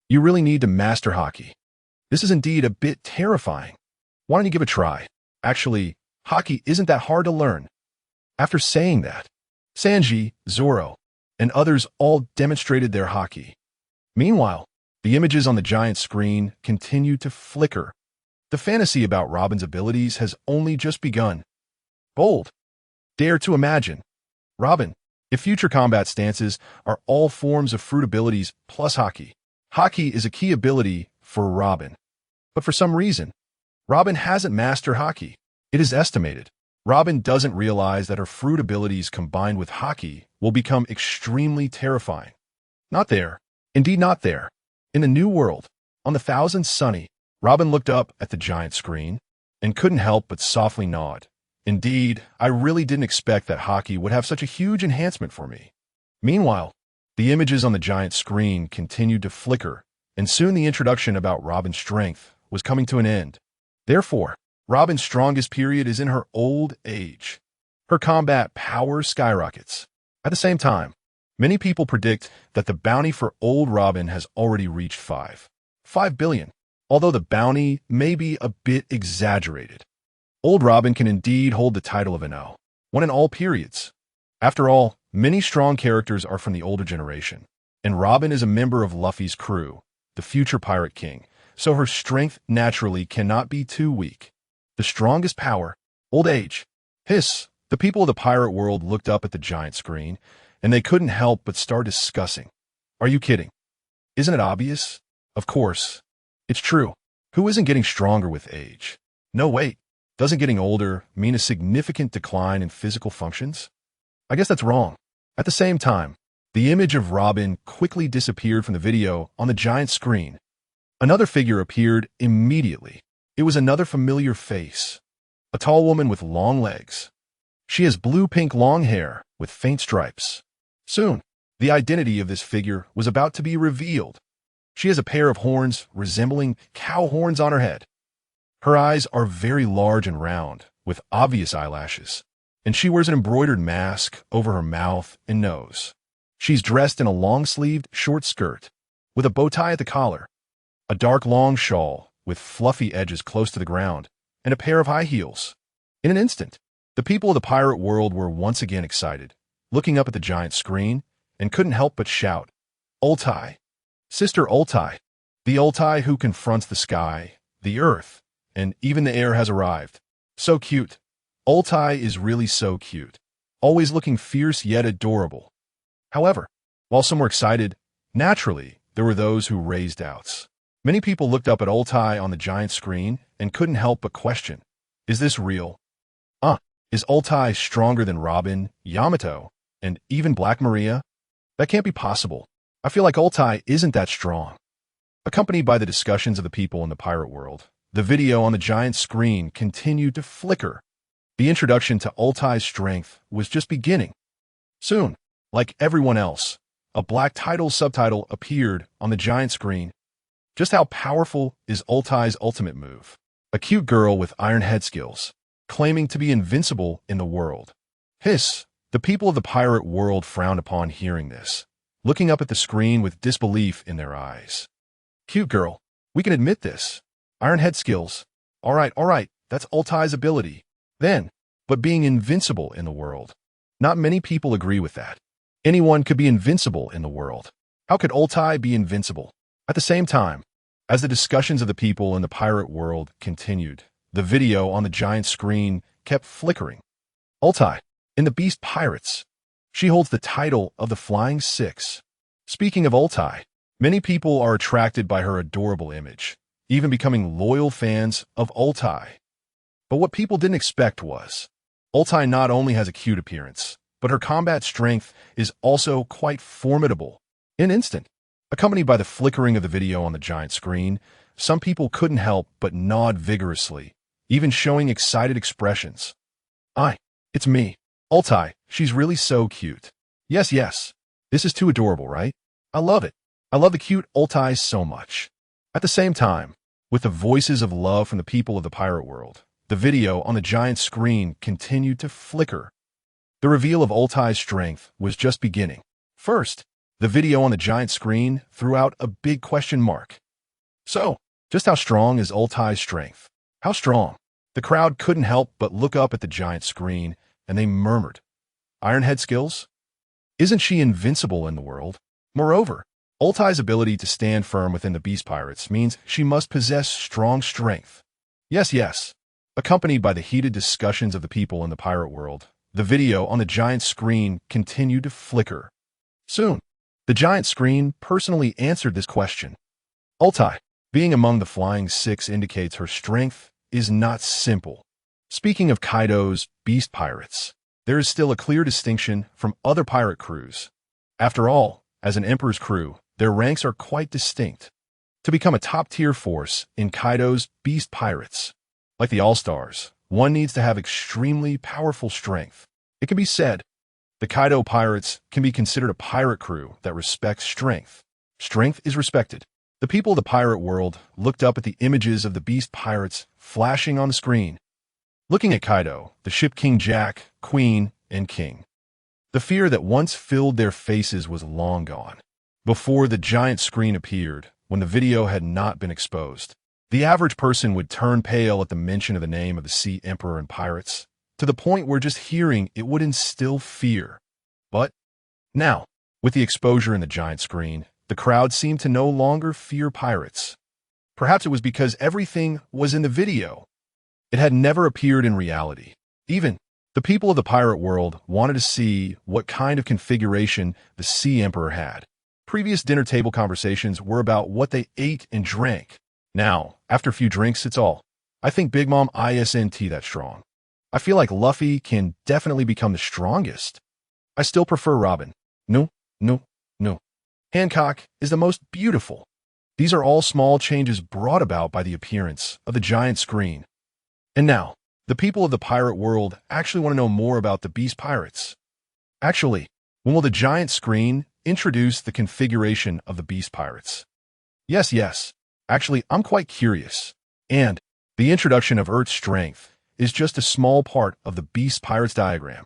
you really need to master hockey. This is indeed a bit terrifying. Why don't you give it a try? Actually, hockey isn't that hard to learn. After saying that, Sanji, Zoro, and others all demonstrated their hockey. Meanwhile, the images on the giant screen continued to flicker. The fantasy about Robin's abilities has only just begun. Bold. Dare to imagine. Robin, if future combat stances are all forms of fruit abilities plus hockey, hockey is a key ability for Robin. But for some reason, Robin hasn't mastered hockey. It is estimated Robin doesn't realize that her fruit abilities combined with hockey will become extremely terrifying. Not there. Indeed not there. In the new world, on the Thousand Sunny, Robin looked up at the giant screen and couldn't help but softly nod. Indeed, I really didn't expect that hockey would have such a huge enhancement for me. Meanwhile, the images on the giant screen continued to flicker, and soon the introduction about Robin's strength was coming to an end. Therefore, Robin's strongest period is in her old age. Her combat power skyrockets. At the same time, many people predict that the bounty for old Robin has already reached 5 billion, although the bounty may be a bit exaggerated. Old Robin can indeed hold the title of an O, one in all periods. After all, many strong characters are from the older generation, and Robin is a member of Luffy's crew, the future Pirate King, so her strength naturally cannot be too weak. The strongest power, old age. Hiss! The people of the pirate world looked up at the giant screen, and they couldn't help but start discussing. Are you kidding? Isn't it obvious? Of course. It's true. Who isn't getting stronger with age? No, wait. Doesn't getting older mean a significant decline in physical functions? I guess that's wrong. At the same time, the image of Robin quickly disappeared from the video on the giant screen. Another figure appeared immediately. It was another familiar face. A tall woman with long legs. She has blue-pink long hair with faint stripes. Soon, the identity of this figure was about to be revealed. She has a pair of horns resembling cow horns on her head. Her eyes are very large and round, with obvious eyelashes, and she wears an embroidered mask over her mouth and nose. She's dressed in a long-sleeved short skirt, with a bow tie at the collar, a dark long shawl with fluffy edges close to the ground, and a pair of high heels. In an instant, the people of the pirate world were once again excited, looking up at the giant screen, and couldn't help but shout, Ultai! Sister Ultai! The Ultai who confronts the sky, the earth, and even the air has arrived. So cute. Ultai is really so cute. Always looking fierce yet adorable. However, while some were excited, naturally, there were those who raised doubts. Many people looked up at Ultai on the giant screen and couldn't help but question, is this real? Is Ultai stronger than Robin, Yamato, and even Black Maria? That can't be possible. I feel like Ultai isn't that strong. Accompanied by the discussions of the people in the pirate world, the video on the giant screen continued to flicker. The introduction to Ultai's strength was just beginning. Soon, like everyone else, a black subtitle appeared on the giant screen. Just how powerful is Ultai's ultimate move? A cute girl with iron head skills, claiming to be invincible in the world. Hiss! The people of the pirate world frowned upon hearing this, looking up at the screen with disbelief in their eyes. Cute girl, we can admit this. Iron head skills. All right, that's Ultai's ability. Then, but being invincible in the world. Not many people agree with that. Anyone could be invincible in the world. How could Ultai be invincible? At the same time, as the discussions of the people in the pirate world continued, the video on the giant screen kept flickering. Ultai, in the Beast Pirates. She holds the title of the Flying Six. Speaking of Ultai, many people are attracted by her adorable image, even becoming loyal fans of Ultai. But what people didn't expect was, Ultai not only has a cute appearance, but her combat strength is also quite formidable. In an instant, accompanied by the flickering of the video on the giant screen, some people couldn't help but nod vigorously, even showing excited expressions. It's me, Ultai, she's really so cute. Yes, this is too adorable, right? I love it. I love the cute Ultai so much. At the same time, with the voices of love from the people of the pirate world, the video on the giant screen continued to flicker. The reveal of Ultai's strength was just beginning. First, the video on the giant screen threw out a big question mark. So, just how strong is Ultai's strength? How strong? The crowd couldn't help but look up at the giant screen, and they murmured, Iron head skills? Isn't she invincible in the world? Moreover, Ultai's ability to stand firm within the Beast Pirates means she must possess strong strength. Yes. Accompanied by the heated discussions of the people in the pirate world, the video on the giant screen continued to flicker. Soon, the giant screen personally answered this question. Ultai, being among the Flying Six indicates her strength is not simple. Speaking of Kaido's Beast Pirates, there is still a clear distinction from other pirate crews. After all, as an Emperor's crew, their ranks are quite distinct. To become a top-tier force in Kaido's Beast Pirates, like the All-Stars, one needs to have extremely powerful strength. It can be said, the Kaido Pirates can be considered a pirate crew that respects strength. Strength is respected. The people of the pirate world looked up at the images of the Beast Pirates flashing on the screen. Looking at Kaido, the ship King Jack, Queen, and King. The fear that once filled their faces was long gone. Before the giant screen appeared, when the video had not been exposed, the average person would turn pale at the mention of the name of the Sea Emperor and pirates, to the point where just hearing it would instill fear. But now, with the exposure in the giant screen, the crowd seemed to no longer fear pirates. Perhaps it was because everything was in the video. It had never appeared in reality. Even the people of the pirate world wanted to see what kind of configuration the Sea Emperor had. Previous dinner table conversations were about what they ate and drank. Now, after a few drinks, it's all. I think Big Mom isn't that strong. I feel like Luffy can definitely become the strongest. I still prefer Robin. No. Hancock is the most beautiful. These are all small changes brought about by the appearance of the giant screen. And now, the people of the pirate world actually want to know more about the Beast Pirates. Actually, when will the giant screen introduce the configuration of the Beast Pirates? Yes. Actually, I'm quite curious. And the introduction of Earth's strength is just a small part of the Beast Pirates diagram.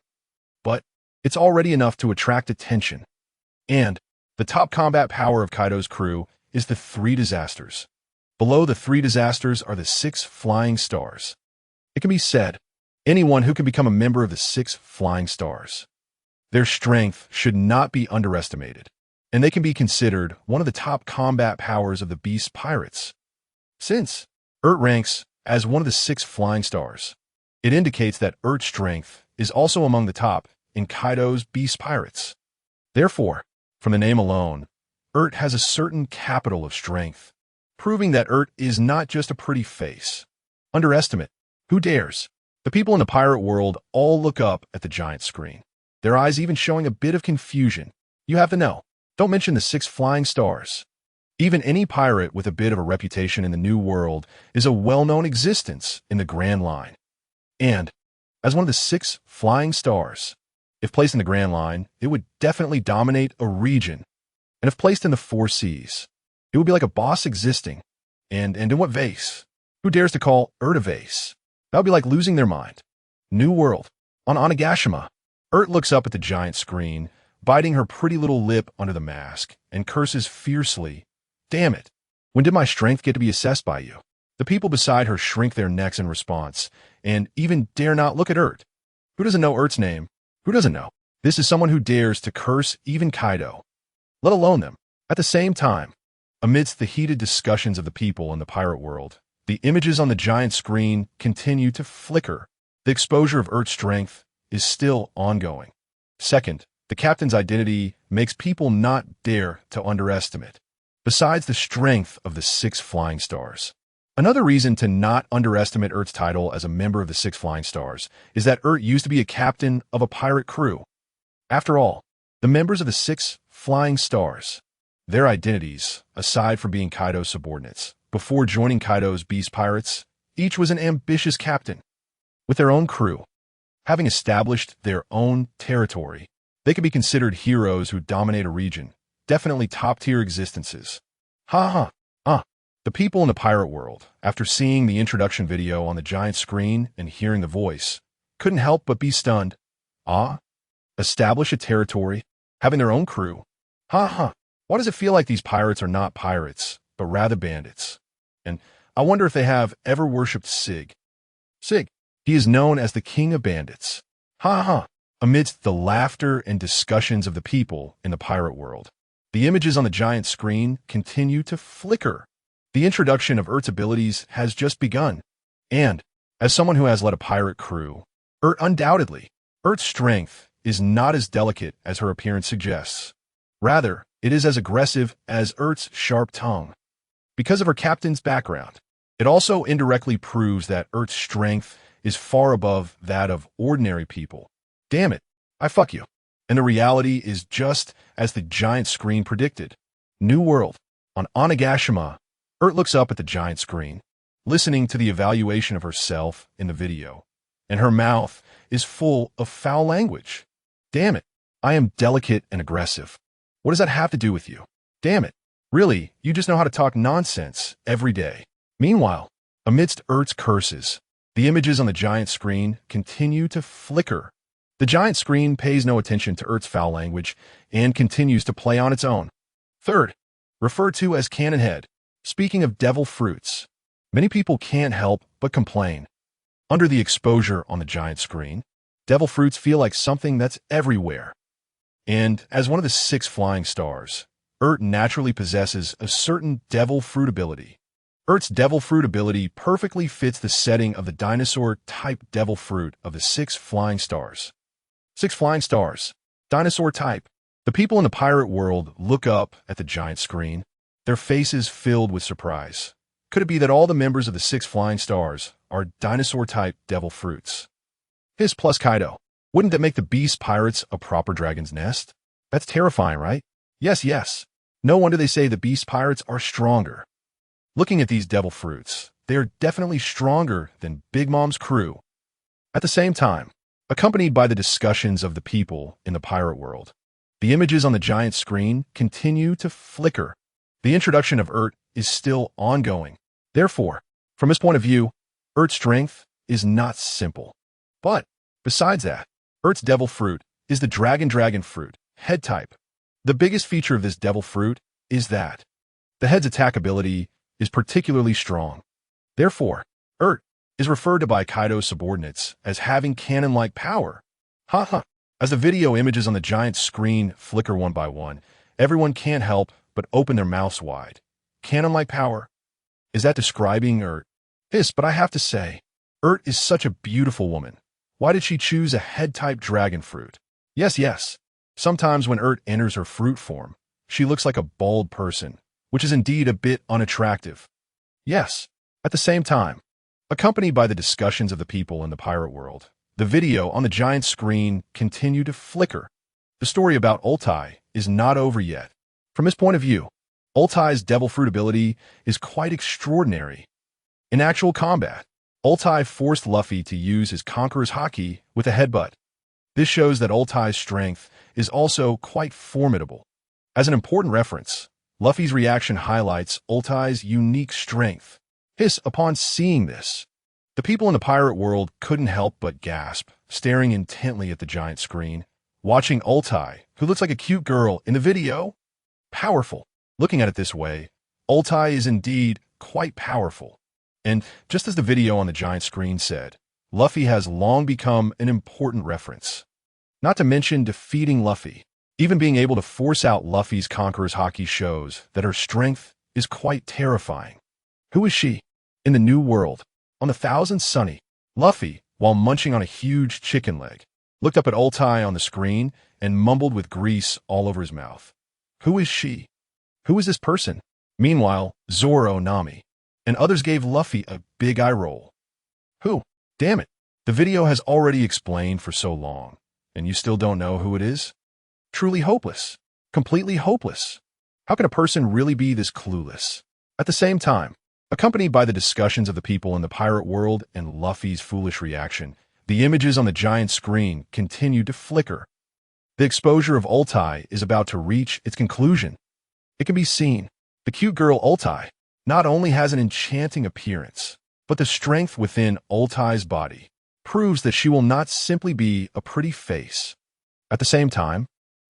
But it's already enough to attract attention. And the top combat power of Kaido's crew is the Three Disasters. Below the Three Disasters are the 6 Flying Stars. It can be said, anyone who can become a member of the 6 Flying Stars. Their strength should not be underestimated, and they can be considered one of the top combat powers of the Beast Pirates. Since Urt ranks as one of the 6 Flying Stars, it indicates that Urt's strength is also among the top in Kaido's Beast Pirates. Therefore, from the name alone, Urt has a certain capital of strength, proving that Urt is not just a pretty face. Underestimate. Who dares? The people in the pirate world all look up at the giant screen, their eyes even showing a bit of confusion. You have to know. Don't mention the 6 Flying Stars. Even any pirate with a bit of a reputation in the New World is a well-known existence in the Grand Line. And, as one of the 6 Flying Stars, if placed in the Grand Line, it would definitely dominate a region. And if placed in the 4 seas, it would be like a boss existing. And in what vase? Who dares to call Urt a vase? That would be like losing their mind. New World, on Onigashima. Looks up at the giant screen, biting her pretty little lip under the mask, and curses fiercely. Damn it. When did my strength get to be assessed by you? The people beside her shrink their necks in response, and even dare not look at Who doesn't know name? Who doesn't know? This is someone who dares to curse even Kaido, let alone them. At the same time, amidst the heated discussions of the people in the pirate world, the images on the giant screen continue to flicker. The exposure of strength is still ongoing. Second, the captain's identity makes people not dare to underestimate. Besides the strength of the 6 flying stars. Another reason to not underestimate title as a member of the 6 flying stars is that used to be a captain of a pirate crew. After all, the members of the 6 flying stars, their identities, aside from being Kaido's subordinates, before joining Kaido's beast pirates, each was an ambitious captain. With their own crew, having established their own territory, they could be considered heroes who dominate a region, definitely top-tier existences. The people in the pirate world, after seeing the introduction video on the giant screen and hearing the voice, couldn't help but be stunned. Establish a territory, having their own crew. Why does it feel like these pirates are not pirates, but rather bandits? And I wonder if they have ever worshipped Sig. He is known as the king of bandits. Amidst the laughter and discussions of the people in the pirate world, the images on the giant screen continue to flicker. The introduction of abilities has just begun. And, as someone who has led a pirate crew, undoubtedly, strength is not as delicate as her appearance suggests. Rather, it is as aggressive as sharp tongue. Because of her captain's background, it also indirectly proves that strength is far above that of ordinary people. Damn it, I fuck you. And the reality is just as the giant screen predicted. New World, on Onigashima, looks up at the giant screen, listening to the evaluation of herself in the video, and her mouth is full of foul language. Damn it, I am delicate and aggressive. What does that have to do with you? Damn it, really, you just know how to talk nonsense every day. Meanwhile, amidst curses, the images on the giant screen continue to flicker. The giant screen pays no attention to foul language and continues to play on its own. Third, referred to as cannon head. Speaking of devil fruits, many people can't help but complain. Under the exposure on the giant screen, devil fruits feel like something that's everywhere. And as one of the 6 flying stars, naturally possesses a certain devil fruit ability. Devil fruit ability perfectly fits the setting of the dinosaur-type devil fruit of the 6 flying stars. 6 flying stars, dinosaur type. The people in the pirate world look up at the giant screen, their faces filled with surprise. Could it be that all the members of the 6 flying stars are dinosaur-type devil fruits? Hiss plus Kaido. Wouldn't that make the beast pirates a proper dragon's nest? That's terrifying, right? Yes. No wonder they say the beast pirates are stronger. Looking at these devil fruits, they are definitely stronger than Big Mom's crew. At the same time, accompanied by the discussions of the people in the pirate world, the images on the giant screen continue to flicker. The introduction of is still ongoing. Therefore, from his point of view, strength is not simple. But, besides that, devil fruit is the dragon fruit, head type. The biggest feature of this devil fruit is that the head's attack ability is particularly strong. Therefore, is referred to by Kaido's subordinates as having cannon-like power. As the video images on the giant screen flicker one by one, everyone can't help but open their mouths wide. Cannon-like power? Is that describing Hiss, but I have to say, is such a beautiful woman. Why did she choose a head-type dragon fruit? Yes. Sometimes when enters her fruit form, she looks like a bald person, which is indeed a bit unattractive. Yes. At the same time, accompanied by the discussions of the people in the pirate world, the video on the giant screen continued to flicker. The story about Ultai is not over yet. From his point of view, Ultai's devil fruit ability is quite extraordinary. In actual combat, Ultai forced Luffy to use his Conqueror's Haki with a headbutt. This shows that Ultai's strength is also quite formidable. As an important reference, Luffy's reaction highlights Ultai's unique strength. Hiss, upon seeing this, The people in the pirate world couldn't help but gasp, staring intently at the giant screen, watching Ultai, who looks like a cute girl in the video. Powerful. Looking at it this way, Ultai is indeed quite powerful. And just as the video on the giant screen said, Luffy has long become an important reference. Not to mention defeating Luffy. Even being able to force out Luffy's Conqueror's Haki shows that her strength is quite terrifying. Who is she? In the new world, on the Thousand Sunny, Luffy, while munching on a huge chicken leg, looked up at Ultai on the screen and mumbled with grease all over his mouth. Who is she? Who is this person? Meanwhile, Zoro, Nami, and others gave Luffy a big eye roll. Who? Damn it. The video has already explained for so long, and you still don't know who it is? Truly hopeless. Completely hopeless. How can a person really be this clueless? At the same time, accompanied by the discussions of the people in the pirate world and Luffy's foolish reaction, the images on the giant screen continued to flicker. The exposure of Ultai is about to reach its conclusion. It can be seen. The cute girl Ultai not only has an enchanting appearance, but the strength within Ultai's body proves that she will not simply be a pretty face. At the same time,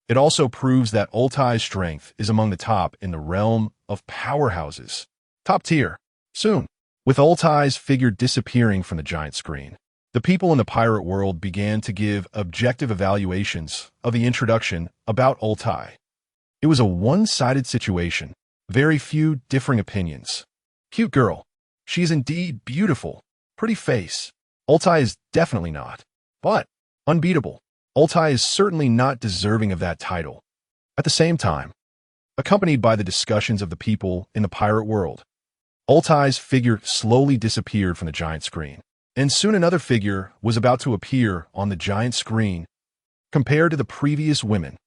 it also proves that Ultai's strength is among the top in the realm of powerhouses. Top tier. Soon, with Ultai's figure disappearing from the giant screen, the people in the pirate world began to give objective evaluations of the introduction about Ultai. It was a one-sided situation, very few differing opinions. Cute girl. She is indeed beautiful. Pretty face. Ultai is definitely not. But unbeatable. Ultai is certainly not deserving of that title. At the same time, accompanied by the discussions of the people in the pirate world, Ultai's figure slowly disappeared from the giant screen, and soon another figure was about to appear on the giant screen. Compared to the previous women,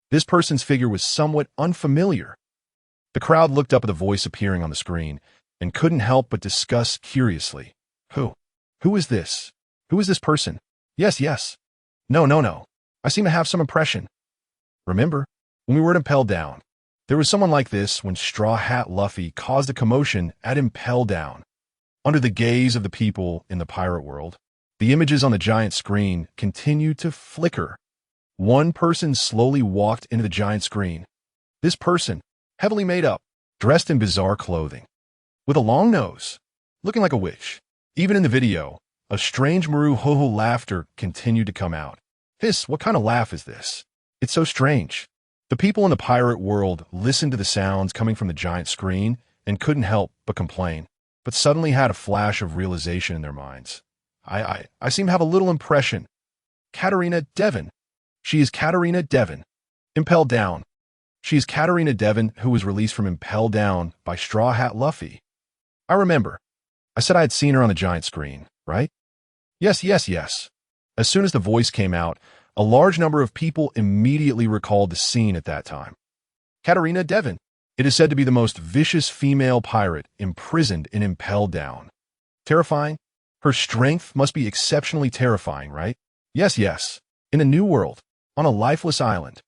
this person's figure was somewhat unfamiliar. The crowd looked up at the voice appearing on the screen and couldn't help but discuss curiously. Who? Who is this? Who is this person? Yes. No. I seem to have some impression. Remember, when we were at Impel Down, there was someone like this when Straw Hat Luffy caused a commotion at Impel Down. Under the gaze of the people in the pirate world, the images on the giant screen continued to flicker. One person slowly walked into the giant screen. This person, heavily made up, dressed in bizarre clothing, with a long nose, looking like a witch. Even in the video, a strange Maru ho-ho laughter continued to come out. What kind of laugh is this? It's so strange. The people in the pirate world listened to the sounds coming from the giant screen and couldn't help but complain, but suddenly had a flash of realization in their minds. I seem to have a little impression. Katarina Devon. She is Katarina Devon. Impel Down. She is Katarina Devon, who was released from Impel Down by Straw Hat Luffy. I remember. I said I had seen her on the giant screen, right? Yes. As soon as the voice came out, a large number of people immediately recalled the scene at that time. Katarina Devon. It is said to be the most vicious female pirate imprisoned in Impel Down. Terrifying? Her strength must be exceptionally terrifying, right? Yes. In a new world, on a lifeless island.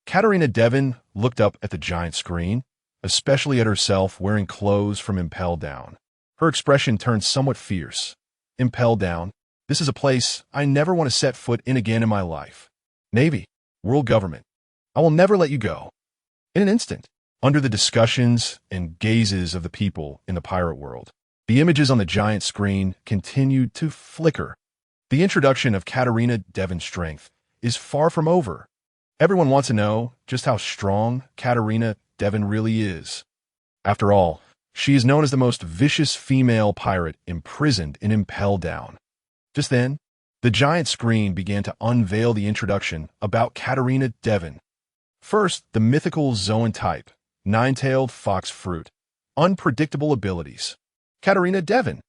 Katarina Devon looked up at the giant screen, especially at herself wearing clothes from Impel Down. Her expression turned somewhat fierce. Impel Down. This is a place I never want to set foot in again in my life. Navy, world government, I will never let you go. In an instant, under the discussions and gazes of the people in the pirate world, the images on the giant screen continued to flicker. The introduction of Katarina Devon's strength is far from over. Everyone wants to know just how strong Katarina Devon really is. After all, she is known as the most vicious female pirate imprisoned in Impel Down. Just then, the giant screen began to unveil the introduction about Katarina Devon. First, the mythical Zoan type, nine-tailed fox fruit, unpredictable abilities. Katarina Devon,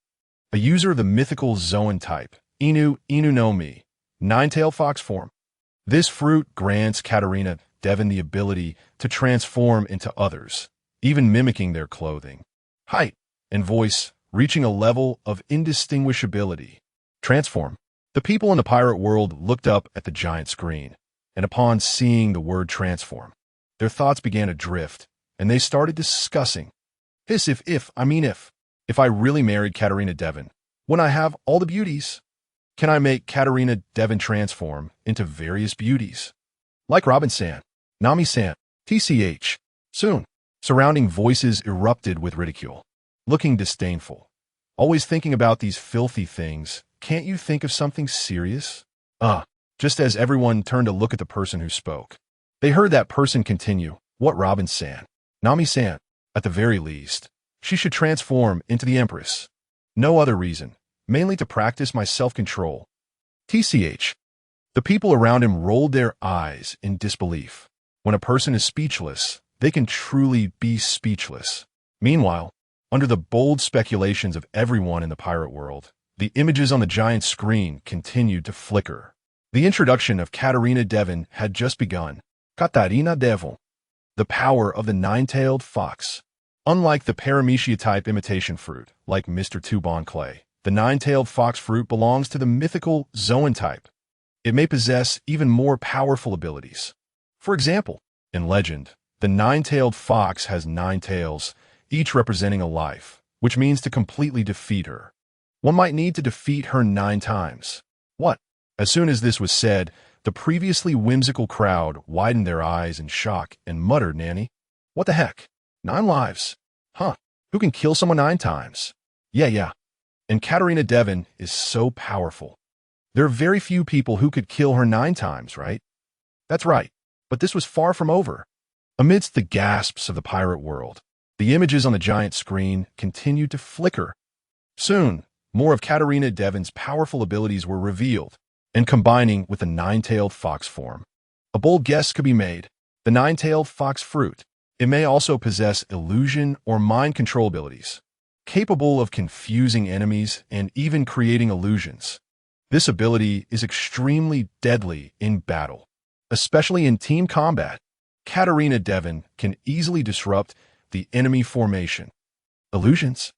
a user of the mythical Zoan type, Inu no Mi, nine-tailed fox form. This fruit grants Katarina Devon the ability to transform into others, even mimicking their clothing, height, and voice, reaching a level of indistinguishability. Transform. The people in the pirate world looked up at the giant screen, and upon seeing the word transform, their thoughts began to drift, and they started discussing. If I really married Katarina Devon, When I have all the beauties, can I make Katarina Devon transform into various beauties? Like Robin-san, Nami-san, TCH. Soon, surrounding voices erupted with ridicule. Looking disdainful. Always thinking about these filthy things, can't you think of something serious? Just as everyone turned to look at the person who spoke. They heard that person continue, what Robin-san? Nami-san, at the very least, she should transform into the Empress. No other reason, mainly to practice my self-control. TCH. The people around him rolled their eyes in disbelief. When a person is speechless, they can truly be speechless. Meanwhile, under the bold speculations of everyone in the pirate world, the images on the giant screen continued to flicker. The introduction of Katarina Devon had just begun. Katarina Devon. The power of the nine-tailed fox. Unlike the Paramecia-type imitation fruit, like Mr. Tubon Clay, the nine-tailed fox fruit belongs to the mythical Zoan type. It may possess even more powerful abilities. For example, in legend, the nine-tailed fox has 9 tails, each representing a life, which means to completely defeat her. One might need to defeat her 9 times. What? As soon as this was said, the previously whimsical crowd widened their eyes in shock and muttered, Nanny, what the heck? 9 lives? Huh, who can kill someone 9 times? Yeah. And Katarina Devon is so powerful. There are very few people who could kill her 9 times, right? That's right, but this was far from over. Amidst the gasps of the pirate world, the images on the giant screen continued to flicker. Soon, more of Katarina Devon's powerful abilities were revealed, and combining with the nine-tailed fox form. A bold guess could be made. The nine-tailed fox fruit. It may also possess illusion or mind control abilities, capable of confusing enemies and even creating illusions. This ability is extremely deadly in battle, especially in team combat. Katarina Devon can easily disrupt the enemy formation. Illusions.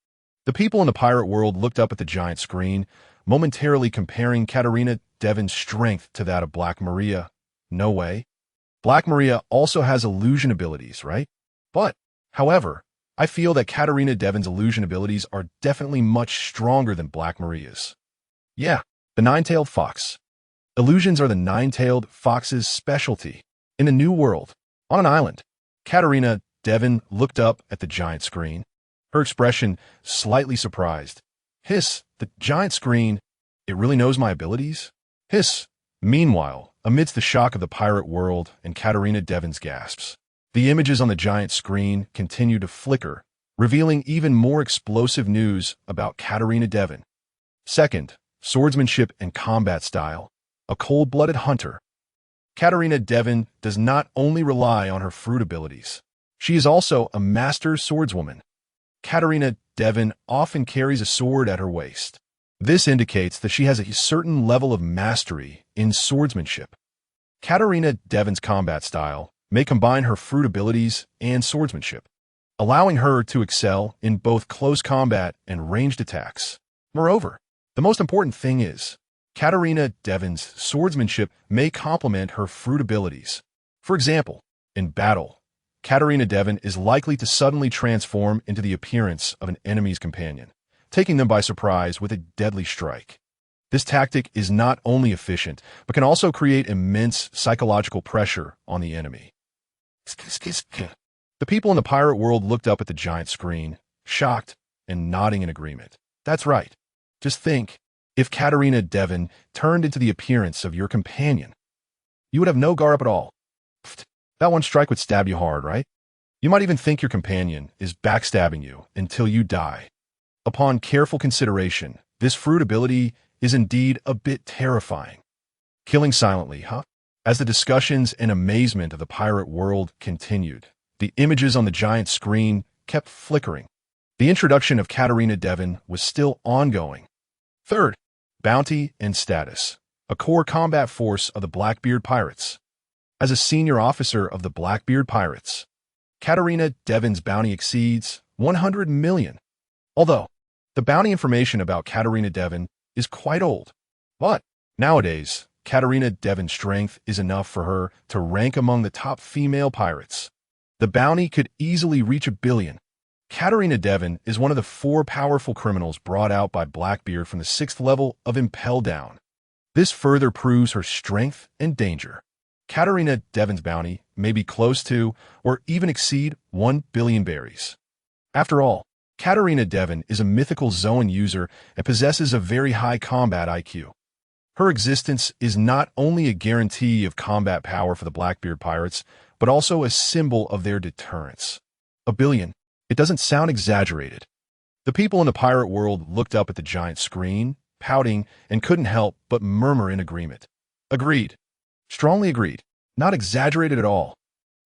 The people in the pirate world looked up at the giant screen, momentarily comparing Katarina Devon's strength to that of Black Maria. No way. Black Maria also has illusion abilities, right? But, however, I feel that Katarina Devon's illusion abilities are definitely much stronger than Black Maria's. Yeah, the nine-tailed fox. Illusions are the nine-tailed fox's specialty. In the New World, on an island, Katarina Devon looked up at the giant screen, her expression slightly surprised. Hiss, the giant screen, it really knows my abilities? Hiss. Meanwhile, amidst the shock of the pirate world and Katarina Devon's gasps, the images on the giant screen continue to flicker, revealing even more explosive news about Katarina Devon. Second, swordsmanship and combat style. A cold-blooded hunter. Katarina Devon does not only rely on her fruit abilities. She is also a master swordswoman. Katarina Devon often carries a sword at her waist. This indicates that she has a certain level of mastery in swordsmanship. Katarina Devon's combat style may combine her fruit abilities and swordsmanship, allowing her to excel in both close combat and ranged attacks. Moreover, the most important thing is, Katarina Devon's swordsmanship may complement her fruit abilities. For example, in battle, Katarina Devon is likely to suddenly transform into the appearance of an enemy's companion, taking them by surprise with a deadly strike. This tactic is not only efficient, but can also create immense psychological pressure on the enemy. The people in the pirate world looked up at the giant screen, shocked and nodding in agreement. That's right. Just think, if Katarina Devon turned into the appearance of your companion, you would have no guard up at all. That one strike would stab you hard, right? You might even think your companion is backstabbing you until you die. Upon careful consideration, this fruit ability is indeed a bit terrifying. Killing silently, huh? As the discussions and amazement of the pirate world continued, the images on the giant screen kept flickering. The introduction of Katarina Devon was still ongoing. Third, bounty and status, a core combat force of the Blackbeard Pirates. As a senior officer of the Blackbeard Pirates, Katarina Devon's bounty exceeds 100 million. Although, the bounty information about Katarina Devon is quite old. But, nowadays, Katarina Devon's strength is enough for her to rank among the top female pirates. The bounty could easily reach 1 billion. Katarina Devon is one of the 4 powerful criminals brought out by Blackbeard from the 6th level of Impel Down. This further proves her strength and danger. Katarina Devon's bounty may be close to or even exceed 1 billion berries. After all, Katarina Devon is a mythical Zoan user and possesses a very high combat IQ. Her existence is not only a guarantee of combat power for the Blackbeard pirates, but also a symbol of their deterrence. 1 billion. It doesn't sound exaggerated. The people in the pirate world looked up at the giant screen, pouting, and couldn't help but murmur in agreement. Agreed. Strongly agreed. Not exaggerated at all.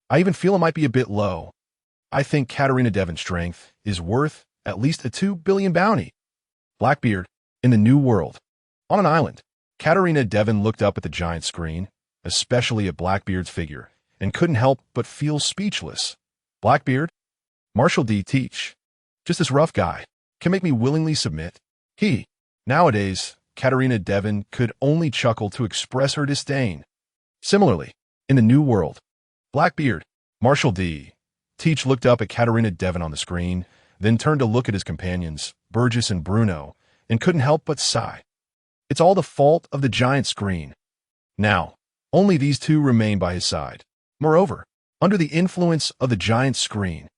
I even feel it might be a bit low. I think Katarina Devon's strength is worth at least a 2 billion bounty. Blackbeard, in the New World. On an island, Katarina Devon looked up at the giant screen, especially at Blackbeard's figure, and couldn't help but feel speechless. Blackbeard? Marshall D. Teach. Just this rough guy can make me willingly submit. Nowadays, Katarina Devon could only chuckle to express her disdain. Similarly, in the New World, Blackbeard, Marshall D. Teach looked up at Katarina Devon on the screen, then turned to look at his companions, Burgess and Bruno, and couldn't help but sigh. It's all the fault of the giant screen. Now, only these two remain by his side. Moreover, under the influence of the giant screen,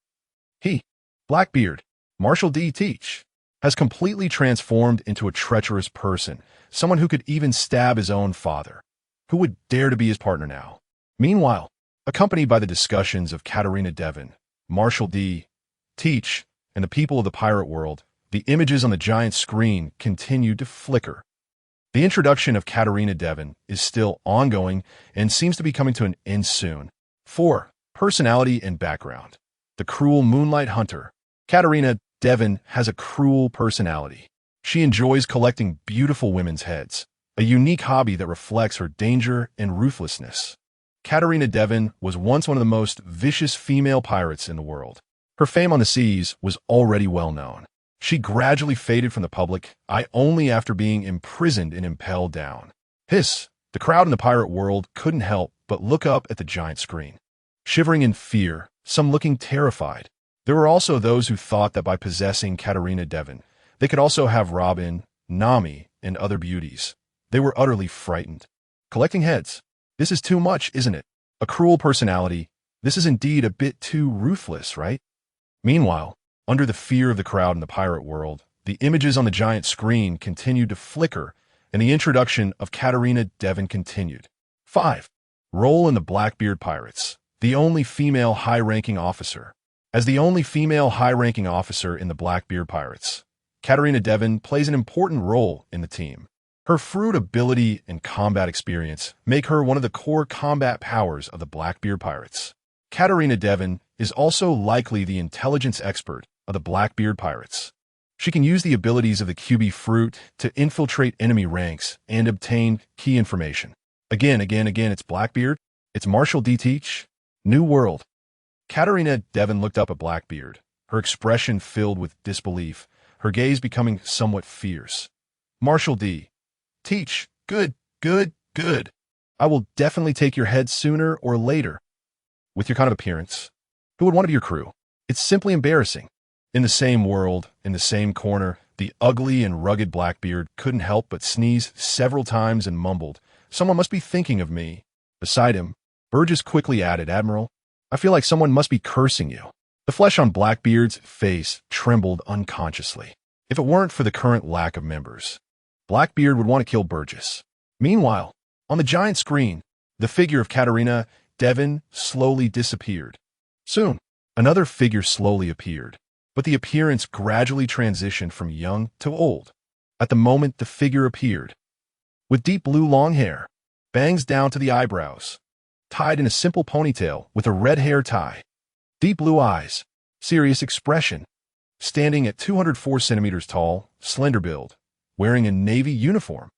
Blackbeard, Marshall D. Teach, has completely transformed into a treacherous person, someone who could even stab his own father. Who would dare to be his partner now? Meanwhile, accompanied by the discussions of Katarina Devon, Marshall D. Teach, and the people of the pirate world, the images on the giant screen continued to flicker. The introduction of Katarina Devon is still ongoing and seems to be coming to an end soon. 4. Personality and background. The cruel moonlight hunter. Katarina Devon has a cruel personality. She enjoys collecting beautiful women's heads, a unique hobby that reflects her danger and ruthlessness. Katarina Devon was once one of the most vicious female pirates in the world. Her fame on the seas was already well known. She gradually faded from the public eye only after being imprisoned in Impel Down. The crowd in the pirate world couldn't help but look up at the giant screen. Shivering in fear, some looking terrified. There were also those who thought that by possessing Katarina Devon, they could also have Robin, Nami, and other beauties. They were utterly frightened. Collecting heads. This is too much, isn't it? A cruel personality. This is indeed a bit too ruthless, right? Meanwhile, under the fear of the crowd in the pirate world, the images on the giant screen continued to flicker, and the introduction of Katarina Devon continued. 5. Role in the Blackbeard Pirates. The only female high-ranking officer. As the only female high-ranking officer in the Blackbeard Pirates, Katarina Devon plays an important role in the team. Her fruit ability and combat experience make her one of the core combat powers of the Blackbeard Pirates. Katarina Devon is also likely the intelligence expert of the Blackbeard Pirates. She can use the abilities of the QB fruit to infiltrate enemy ranks and obtain key information. Again, it's Blackbeard. It's Marshall D. Teach. New World. Katarina Devon looked up at Blackbeard, her expression filled with disbelief, her gaze becoming somewhat fierce. Marshall D. Teach. Good. I will definitely take your head sooner or later. With your kind of appearance, who would want to be your crew? It's simply embarrassing. In the same world, in the same corner, the ugly and rugged Blackbeard couldn't help but sneeze several times and mumbled, "Someone must be thinking of me." Beside him, Burgess quickly added, "Admiral, I feel like someone must be cursing you." The flesh on Blackbeard's face trembled unconsciously. If it weren't for the current lack of members, Blackbeard would want to kill Burgess. Meanwhile, on the giant screen, the figure of Katarina Devon slowly disappeared. Soon, another figure slowly appeared, but the appearance gradually transitioned from young to old. At the moment the figure appeared, with deep blue long hair, bangs down to the eyebrows, tied in a simple ponytail with a red hair tie, deep blue eyes, serious expression, standing at 204 centimeters tall, slender build, wearing a Navy uniform,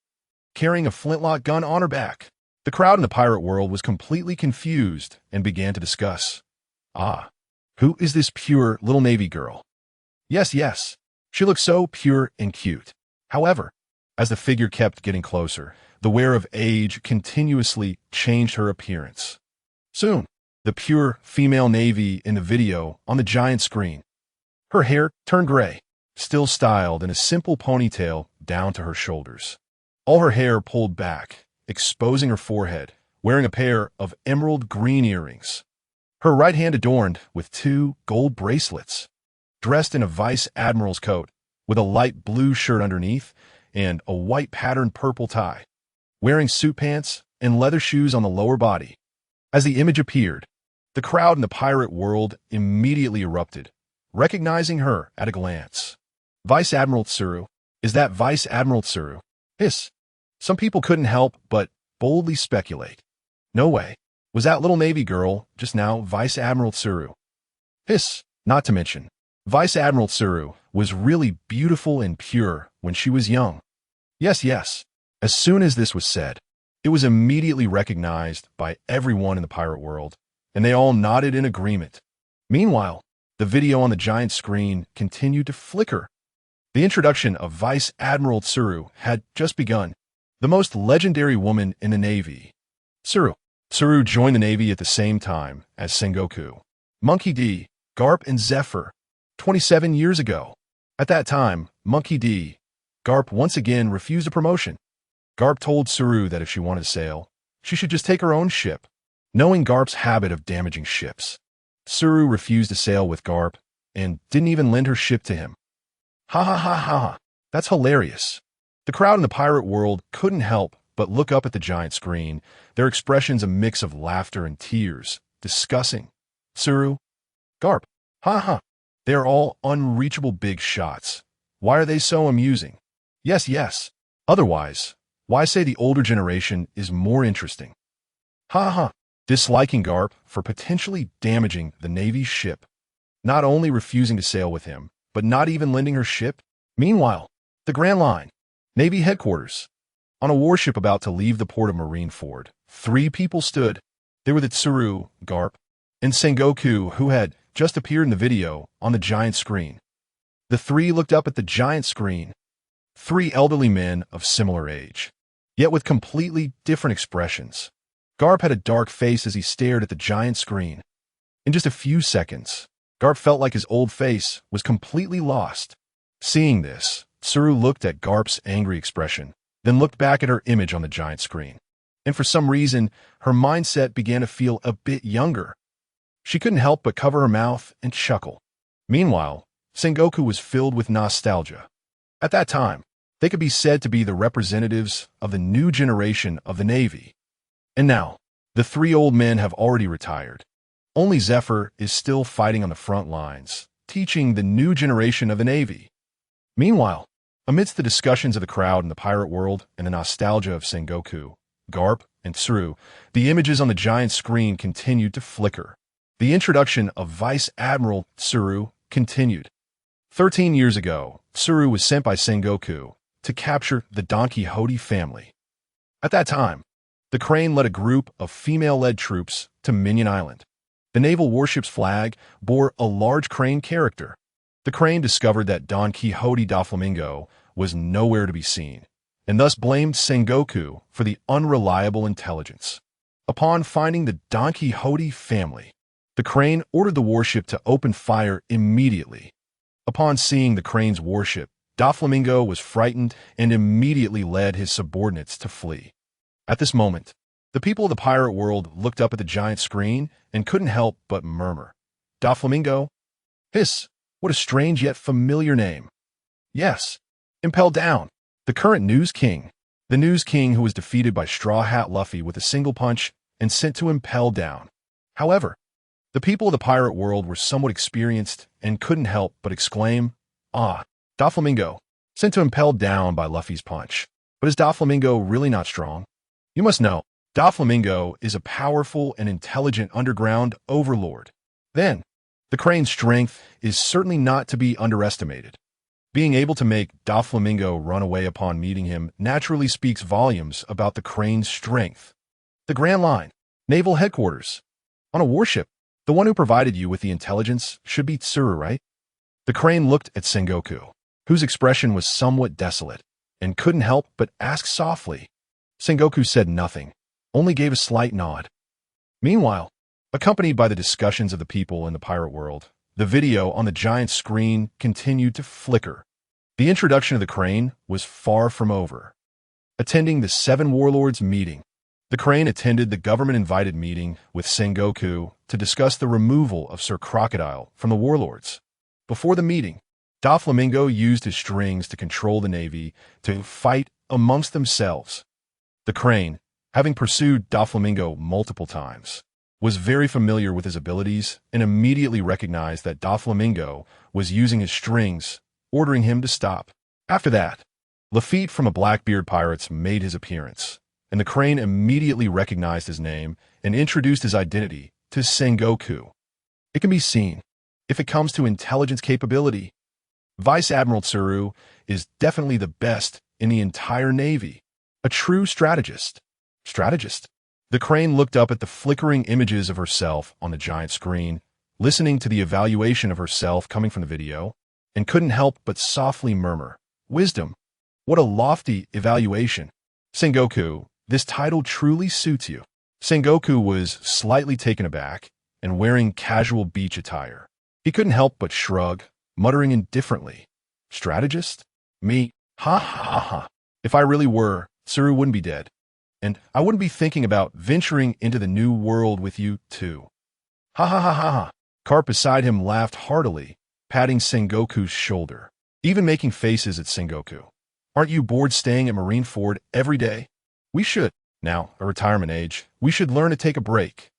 carrying a flintlock gun on her back. The crowd in the pirate world was completely confused and began to discuss. Who is this pure little Navy girl? Yes, she looks so pure and cute. However, as the figure kept getting closer, the wear of age continuously changed her appearance. Soon, the pure female Navy in the video on the giant screen Her hair turned gray, still styled in a simple ponytail down to her shoulders. All her hair pulled back, exposing her forehead, wearing a pair of emerald green earrings. Her right hand adorned with 2 gold bracelets. Dressed in a vice admiral's coat, with a light blue shirt underneath and a white patterned purple tie. Wearing suit pants and leather shoes on the lower body. As the image appeared, the crowd in the pirate world immediately erupted, recognizing her at a glance. Vice Admiral Tsuru. Is that Vice Admiral Tsuru? Hiss. Some people couldn't help but boldly speculate. No way. Was that little Navy girl just now Vice Admiral Tsuru? Hiss. Not to mention, Vice Admiral Tsuru was really beautiful and pure when she was young. Yes, yes. As soon as this was said, it was immediately recognized by everyone in the pirate world, and they all nodded in agreement. Meanwhile, the video on the giant screen continued to flicker. The introduction of Vice Admiral Tsuru had just begun, the most legendary woman in the Navy. Tsuru. Tsuru joined the Navy at the same time as Sengoku, Monkey D, Garp, and Zephyr, 27 years ago. At that time, Monkey D, Garp once again refused a promotion. Garp told Tsuru that if she wanted to sail, she should just take her own ship. Knowing Garp's habit of damaging ships, Tsuru refused to sail with Garp and didn't even lend her ship to him. Ha ha ha ha ha. That's hilarious. The crowd in the pirate world couldn't help but look up at the giant screen, their expressions a mix of laughter and tears, discussing. Tsuru, Garp, ha ha. They are all unreachable big shots. Why are they so amusing? Yes, yes. Otherwise, why say the older generation is more interesting? Ha ha. Disliking Garp for potentially damaging the Navy's ship, not only refusing to sail with him, but not even lending her ship. Meanwhile, the Grand Line, Navy headquarters. On a warship about to leave the port of Marineford, 3 people stood. They were the Tsuru, Garp, and Sengoku, who had just appeared in the video on the giant screen. The 3 looked up at the giant screen. 3 elderly men of similar age, yet with completely different expressions. Garp had a dark face as he stared at the giant screen. In just a few seconds, Garp felt like his old face was completely lost. Seeing this, Tsuru looked at Garp's angry expression, then looked back at her image on the giant screen. And for some reason, her mindset began to feel a bit younger. She couldn't help but cover her mouth and chuckle. Meanwhile, Sengoku was filled with nostalgia. At that time, they could be said to be the representatives of the new generation of the Navy. And now, the 3 old men have already retired. Only Zephyr is still fighting on the front lines, teaching the new generation of the Navy. Meanwhile, amidst the discussions of the crowd in the pirate world and the nostalgia of Sengoku, Garp, and Tsuru, the images on the giant screen continued to flicker. The introduction of Vice Admiral Tsuru continued. 13 years ago, Tsuru was sent by Sengoku to capture the Don Quixote family. At that time, the Crane led a group of female-led troops to Minion Island. The naval warship's flag bore a large crane character. The Crane discovered that Don Quixote Doflamingo was nowhere to be seen, and thus blamed Sengoku for the unreliable intelligence. Upon finding the Don Quixote family, the Crane ordered the warship to open fire immediately. Upon seeing the Crane's warship, Doflamingo was frightened and immediately led his subordinates to flee. At this moment, the people of the pirate world looked up at the giant screen and couldn't help but murmur. Doflamingo? Hiss, what a strange yet familiar name. Yes, Impel Down, the current News King. The News King who was defeated by Straw Hat Luffy with a single punch and sent to Impel Down. However, the people of the pirate world were somewhat experienced and couldn't help but exclaim, Ah, Doflamingo, sent to Impel Down by Luffy's punch. But is Doflamingo really not strong? You must know, Doflamingo is a powerful and intelligent underground overlord. Then, the Crane's strength is certainly not to be underestimated. Being able to make Doflamingo run away upon meeting him naturally speaks volumes about the Crane's strength. The Grand Line, Naval Headquarters. On a warship, the one who provided you with the intelligence should be Tsuru, right? The Crane looked at Sengoku, whose expression was somewhat desolate, and couldn't help but ask softly. Sengoku said nothing, only gave a slight nod. Meanwhile, accompanied by the discussions of the people in the pirate world, The video on the giant screen continued to flicker. The introduction of the crane was far from over. Attending the Seven Warlords meeting. The crane attended the government-invited meeting with Sengoku to discuss the removal of Sir Crocodile from the Warlords. Before the meeting, Doflamingo used his strings to control the Navy to fight amongst themselves. The crane, having pursued Doflamingo multiple times, was very familiar with his abilities and immediately recognized that Doflamingo was using his strings, ordering him to stop. After that, Lafitte from the Blackbeard Pirates made his appearance, and the crane immediately recognized his name and introduced his identity to Sengoku. It can be seen, if it comes to intelligence capability, Vice Admiral Tsuru is definitely the best in the entire Navy. A true strategist. The crane looked up at the flickering images of herself on the giant screen, listening to the evaluation of herself coming from the video, and couldn't help but softly murmur, "Wisdom. What a lofty evaluation. Sengoku, this title truly suits you." Sengoku was slightly taken aback and wearing casual beach attire. He couldn't help but shrug, muttering indifferently, "Strategist? Me? Ha ha ha. If I really were, Tsuru wouldn't be dead. And I wouldn't be thinking about venturing into the new world with you, too." Ha ha ha ha ha. Carp beside him laughed heartily, patting Sengoku's shoulder, even making faces at Sengoku. "Aren't you bored staying at Marineford every day? We should. Now, a retirement age, we should learn to take a break."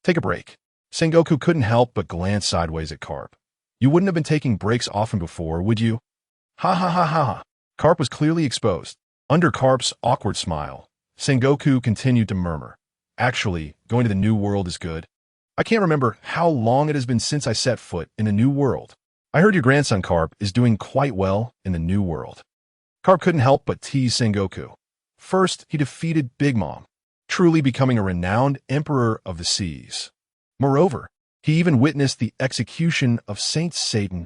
Take a break. Sengoku couldn't help but glance sideways at Carp. "You wouldn't have been taking breaks often before, would you?" Ha ha ha ha ha. Carp was clearly exposed. Under Carp's awkward smile, Sengoku continued to murmur, "Actually, going to the new world is good. I can't remember how long it has been since I set foot in the new world. I heard your grandson Carp is doing quite well in the new world." Carp couldn't help but tease Sengoku. First, he defeated Big Mom, truly becoming a renowned emperor of the seas. Moreover, he even witnessed the execution of Saint Satan.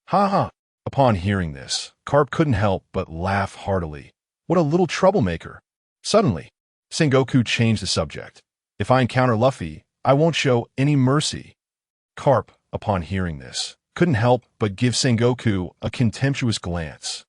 Ha ha. Upon hearing this, Carp couldn't help but laugh heartily. What a little troublemaker. Suddenly, Sengoku changed the subject. "If I encounter Luffy, I won't show any mercy." Carp, upon hearing this, couldn't help but give Sengoku a contemptuous glance.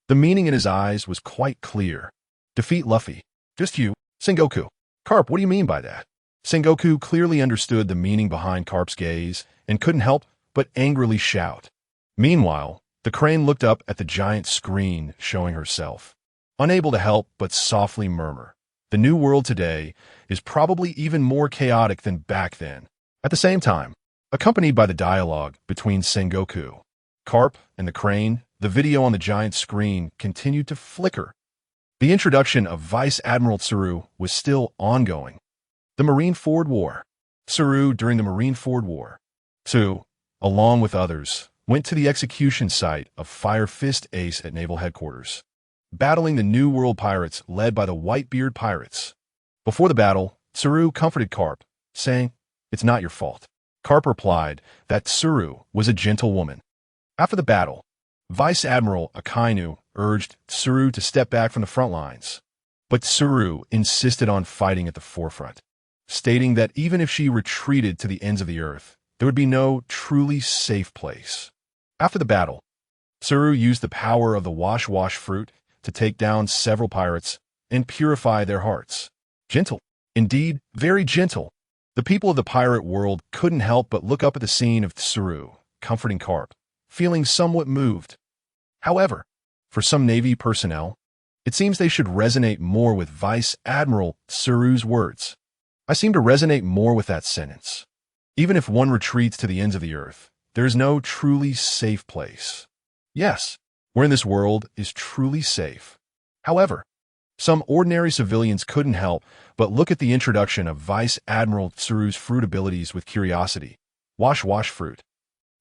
The meaning in his eyes was quite clear. "Defeat Luffy. Just you, Sengoku." "Carp, what do you mean by that?" Sengoku clearly understood the meaning behind Carp's gaze and couldn't help but angrily shout. Meanwhile, the crane looked up at the giant screen showing herself, unable to help but softly murmur, "The new world today is probably even more chaotic than back then." At the same time, accompanied by the dialogue between Sengoku, Carp, and the crane, the video on the giant screen continued to flicker. The introduction of Vice Admiral Tsuru was still ongoing. The Marineford War. Tsuru during the Marineford War. Tsu, along with others, went to the execution site of Fire Fist Ace at Naval Headquarters, battling the New World pirates led by the Whitebeard Pirates. Before the battle, Tsuru comforted Carp, saying, "It's not your fault." Carp replied that Tsuru was a gentle woman. After the battle, Vice Admiral Akainu urged Tsuru to step back from the front lines, but Tsuru insisted on fighting at the forefront, stating that even if she retreated to the ends of the earth, there would be no truly safe place. After the battle, Tsuru used the power of the Wash Wash fruit to take down several pirates and purify their hearts. Gentle. Indeed, very gentle. The people of the pirate world couldn't help but look up at the scene of Tsuru, comforting Carp, feeling somewhat moved. However, for some Navy personnel, it seems they should resonate more with Vice Admiral Tsuru's words. "I seem to resonate more with that sentence. Even if one retreats to the ends of the earth, there is no truly safe place." Yes, where in this world is truly safe. However, some ordinary civilians couldn't help but look at the introduction of Vice Admiral Tsuru's fruit abilities with curiosity. Wash Wash fruit.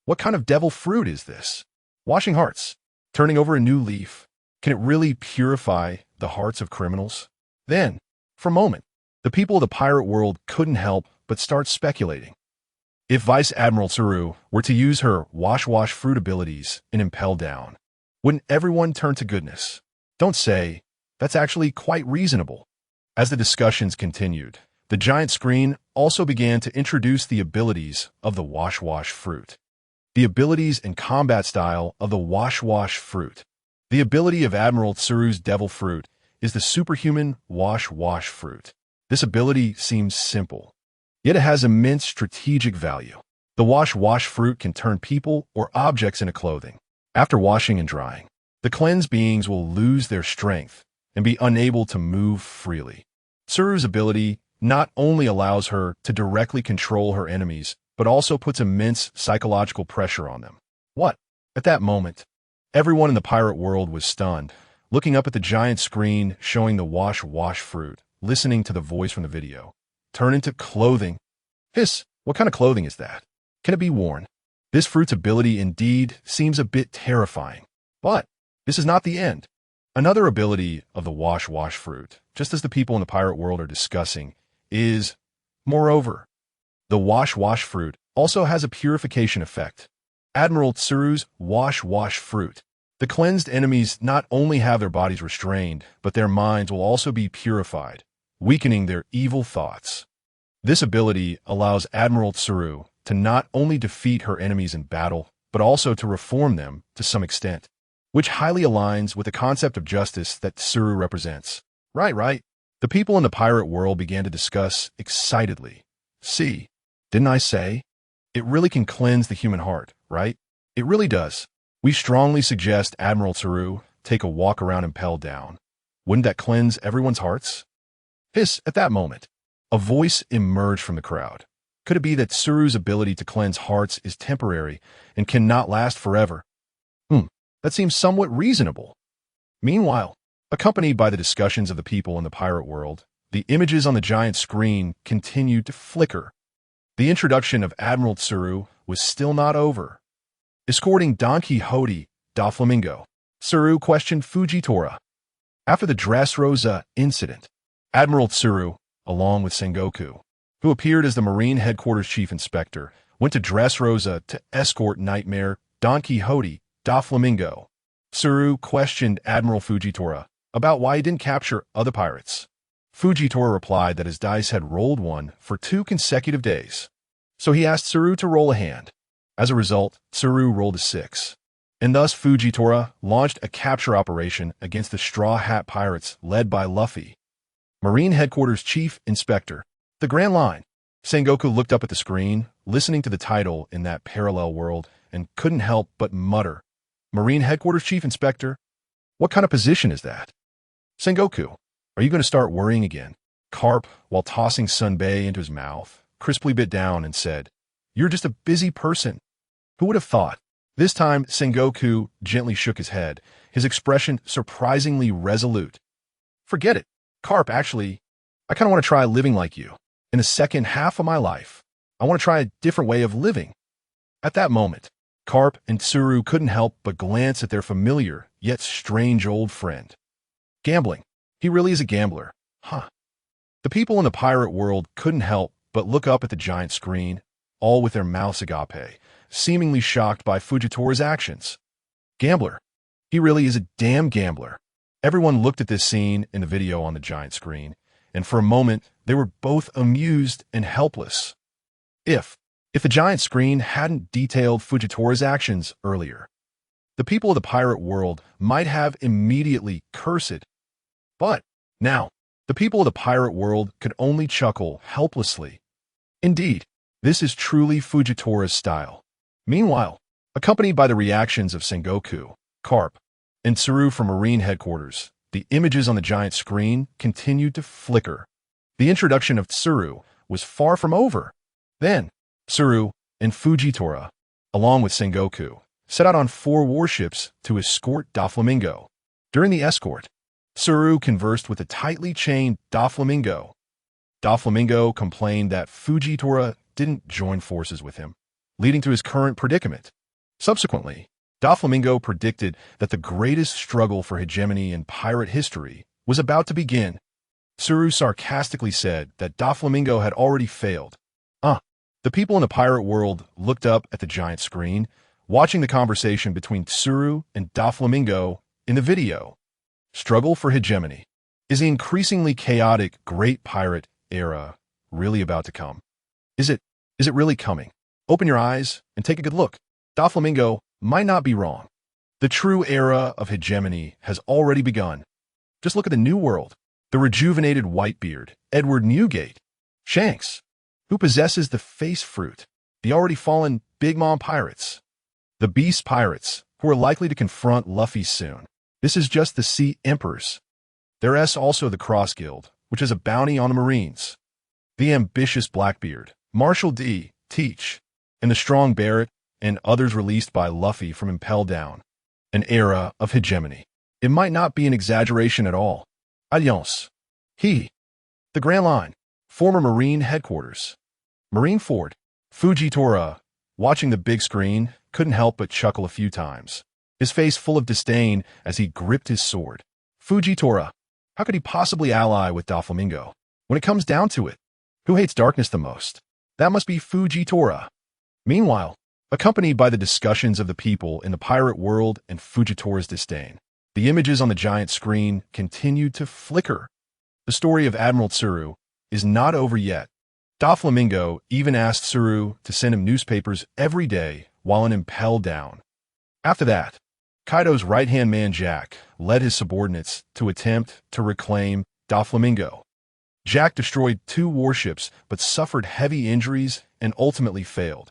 What kind of devil fruit is this? Washing hearts. Turning over a new leaf. Can it really purify the hearts of criminals? Then, for a moment, the people of the pirate world couldn't help but start speculating. If Vice Admiral Tsuru were to use her Wash Wash fruit abilities and impel down, wouldn't everyone turn to goodness? Don't say. That's actually quite reasonable. As the discussions continued, the giant screen also began to introduce the abilities of the Wash Wash fruit. The abilities and combat style of the Wash Wash Fruit. The ability of Admiral Tsuru's Devil Fruit is the superhuman Wash Wash Fruit. This ability seems simple, yet it has immense strategic value. The Wash Wash Fruit can turn people or objects into clothing. After washing and drying, the cleansed beings will lose their strength and be unable to move freely. Tsuru's ability not only allows her to directly control her enemies, but also puts immense psychological pressure on them. What? At that moment, everyone in the pirate world was stunned, looking up at the giant screen showing the Wash Wash Fruit, listening to the voice from the video. Turn into clothing. Hiss, what kind of clothing is that? Can it be worn? This fruit's ability indeed seems a bit terrifying. But this is not the end. Another ability of the Wash Wash Fruit, just as the people in the pirate world are discussing, is, moreover, the Wash Wash Fruit also has a purification effect. Admiral Tsuru's Wash Wash Fruit. The cleansed enemies not only have their bodies restrained, but their minds will also be purified, weakening their evil thoughts. This ability allows Admiral Tsuru to not only defeat her enemies in battle, but also to reform them to some extent, which highly aligns with the concept of justice that Tsuru represents. Right. The people in the pirate world began to discuss excitedly. See, didn't I say? It really can cleanse the human heart, right? It really does. We strongly suggest Admiral Tsuru take a walk around Impel Down. Wouldn't that cleanse everyone's hearts? Hiss, at that moment, a voice emerged from the crowd. Could it be that Tsuru's ability to cleanse hearts is temporary and cannot last forever? That seems somewhat reasonable. Meanwhile, accompanied by the discussions of the people in the pirate world, the images on the giant screen continued to flicker. The introduction of Admiral Tsuru was still not over. Escorting Don Quixote da Flamingo, Tsuru questioned Fujitora. After the Dressrosa incident, Admiral Tsuru, along with Sengoku, who appeared as the Marine Headquarters Chief Inspector, went to Dressrosa to escort Nightmare Don Quixote da Flamingo. Tsuru questioned Admiral Fujitora about why he didn't capture other pirates. Fujitora replied that his dice had rolled 1 for 2 consecutive days, so he asked Tsuru to roll a hand. As a result, Tsuru rolled a 6, and thus Fujitora launched a capture operation against the Straw Hat Pirates led by Luffy. Marine Headquarters Chief Inspector. The Grand Line. Sengoku looked up at the screen, listening to the title in that parallel world, and couldn't help but mutter, Marine Headquarters Chief Inspector? What kind of position is that? Sengoku, are you going to start worrying again? Carp, while tossing Sunbae into his mouth, crisply bit down and said, You're just a busy person. Who would have thought? This time, Sengoku gently shook his head, his expression surprisingly resolute. Forget it. Carp, actually, I kind of want to try living like you. In the second half of my life, I want to try a different way of living. At that moment, Carp and Tsuru couldn't help but glance at their familiar, yet strange old friend. Gambling. He really is a gambler, huh? The people in the pirate world couldn't help but look up at the giant screen, all with their mouths agape, seemingly shocked by Fujitora's actions. Gambler. He really is a damn gambler. Everyone looked at this scene in the video on the giant screen, and for a moment, they were both amused and helpless. If the giant screen hadn't detailed Fujitora's actions earlier, the people of the pirate world might have immediately cursed. But now, the people of the pirate world could only chuckle helplessly. Indeed, this is truly Fujitora's style. Meanwhile, accompanied by the reactions of Sengoku, Carp, and Tsuru from Marine Headquarters, the images on the giant screen continued to flicker. The introduction of Tsuru was far from over. Then, Tsuru and Fujitora, along with Sengoku, set out on 4 warships to escort Doflamingo. During the escort, Tsuru conversed with the tightly chained Doflamingo. Doflamingo complained that Fujitora didn't join forces with him, leading to his current predicament. Subsequently, Doflamingo predicted that the greatest struggle for hegemony in pirate history was about to begin. Tsuru sarcastically said that Doflamingo had already failed. The people in the pirate world looked up at the giant screen, watching the conversation between Tsuru and Doflamingo in the video. Struggle for hegemony. Is the increasingly chaotic great pirate era really about to come? Is it really coming? Open your eyes and take a good look. Doflamingo might not be wrong. The true era of hegemony has already begun. Just look at the New World, the rejuvenated Whitebeard, Edward Newgate, Shanks, who possesses the face fruit, the already fallen Big Mom pirates, the Beast pirates, who are likely to confront Luffy soon. This is just the Sea Emperors. There's also the Cross Guild, which is a bounty on the Marines, the ambitious Blackbeard, Marshal D, Teach, and the strong Barrett, and others released by Luffy from Impel Down. An era of hegemony. It might not be an exaggeration at all. Alliance. The Grand Line. Former Marine headquarters. Marineford. Fujitora, watching the big screen, couldn't help but chuckle a few times, his face full of disdain as he gripped his sword. Fujitora. How could he possibly ally with Doflamingo? When it comes down to it, who hates darkness the most? That must be Fujitora. Meanwhile, accompanied by the discussions of the people in the pirate world and Fujitora's disdain, the images on the giant screen continued to flicker. The story of Admiral Tsuru is not over yet. Doflamingo even asked Tsuru to send him newspapers every day while in Impel Down. After that, Kaido's right-hand man Jack led his subordinates to attempt to reclaim Doflamingo. Jack destroyed 2 warships but suffered heavy injuries and ultimately failed.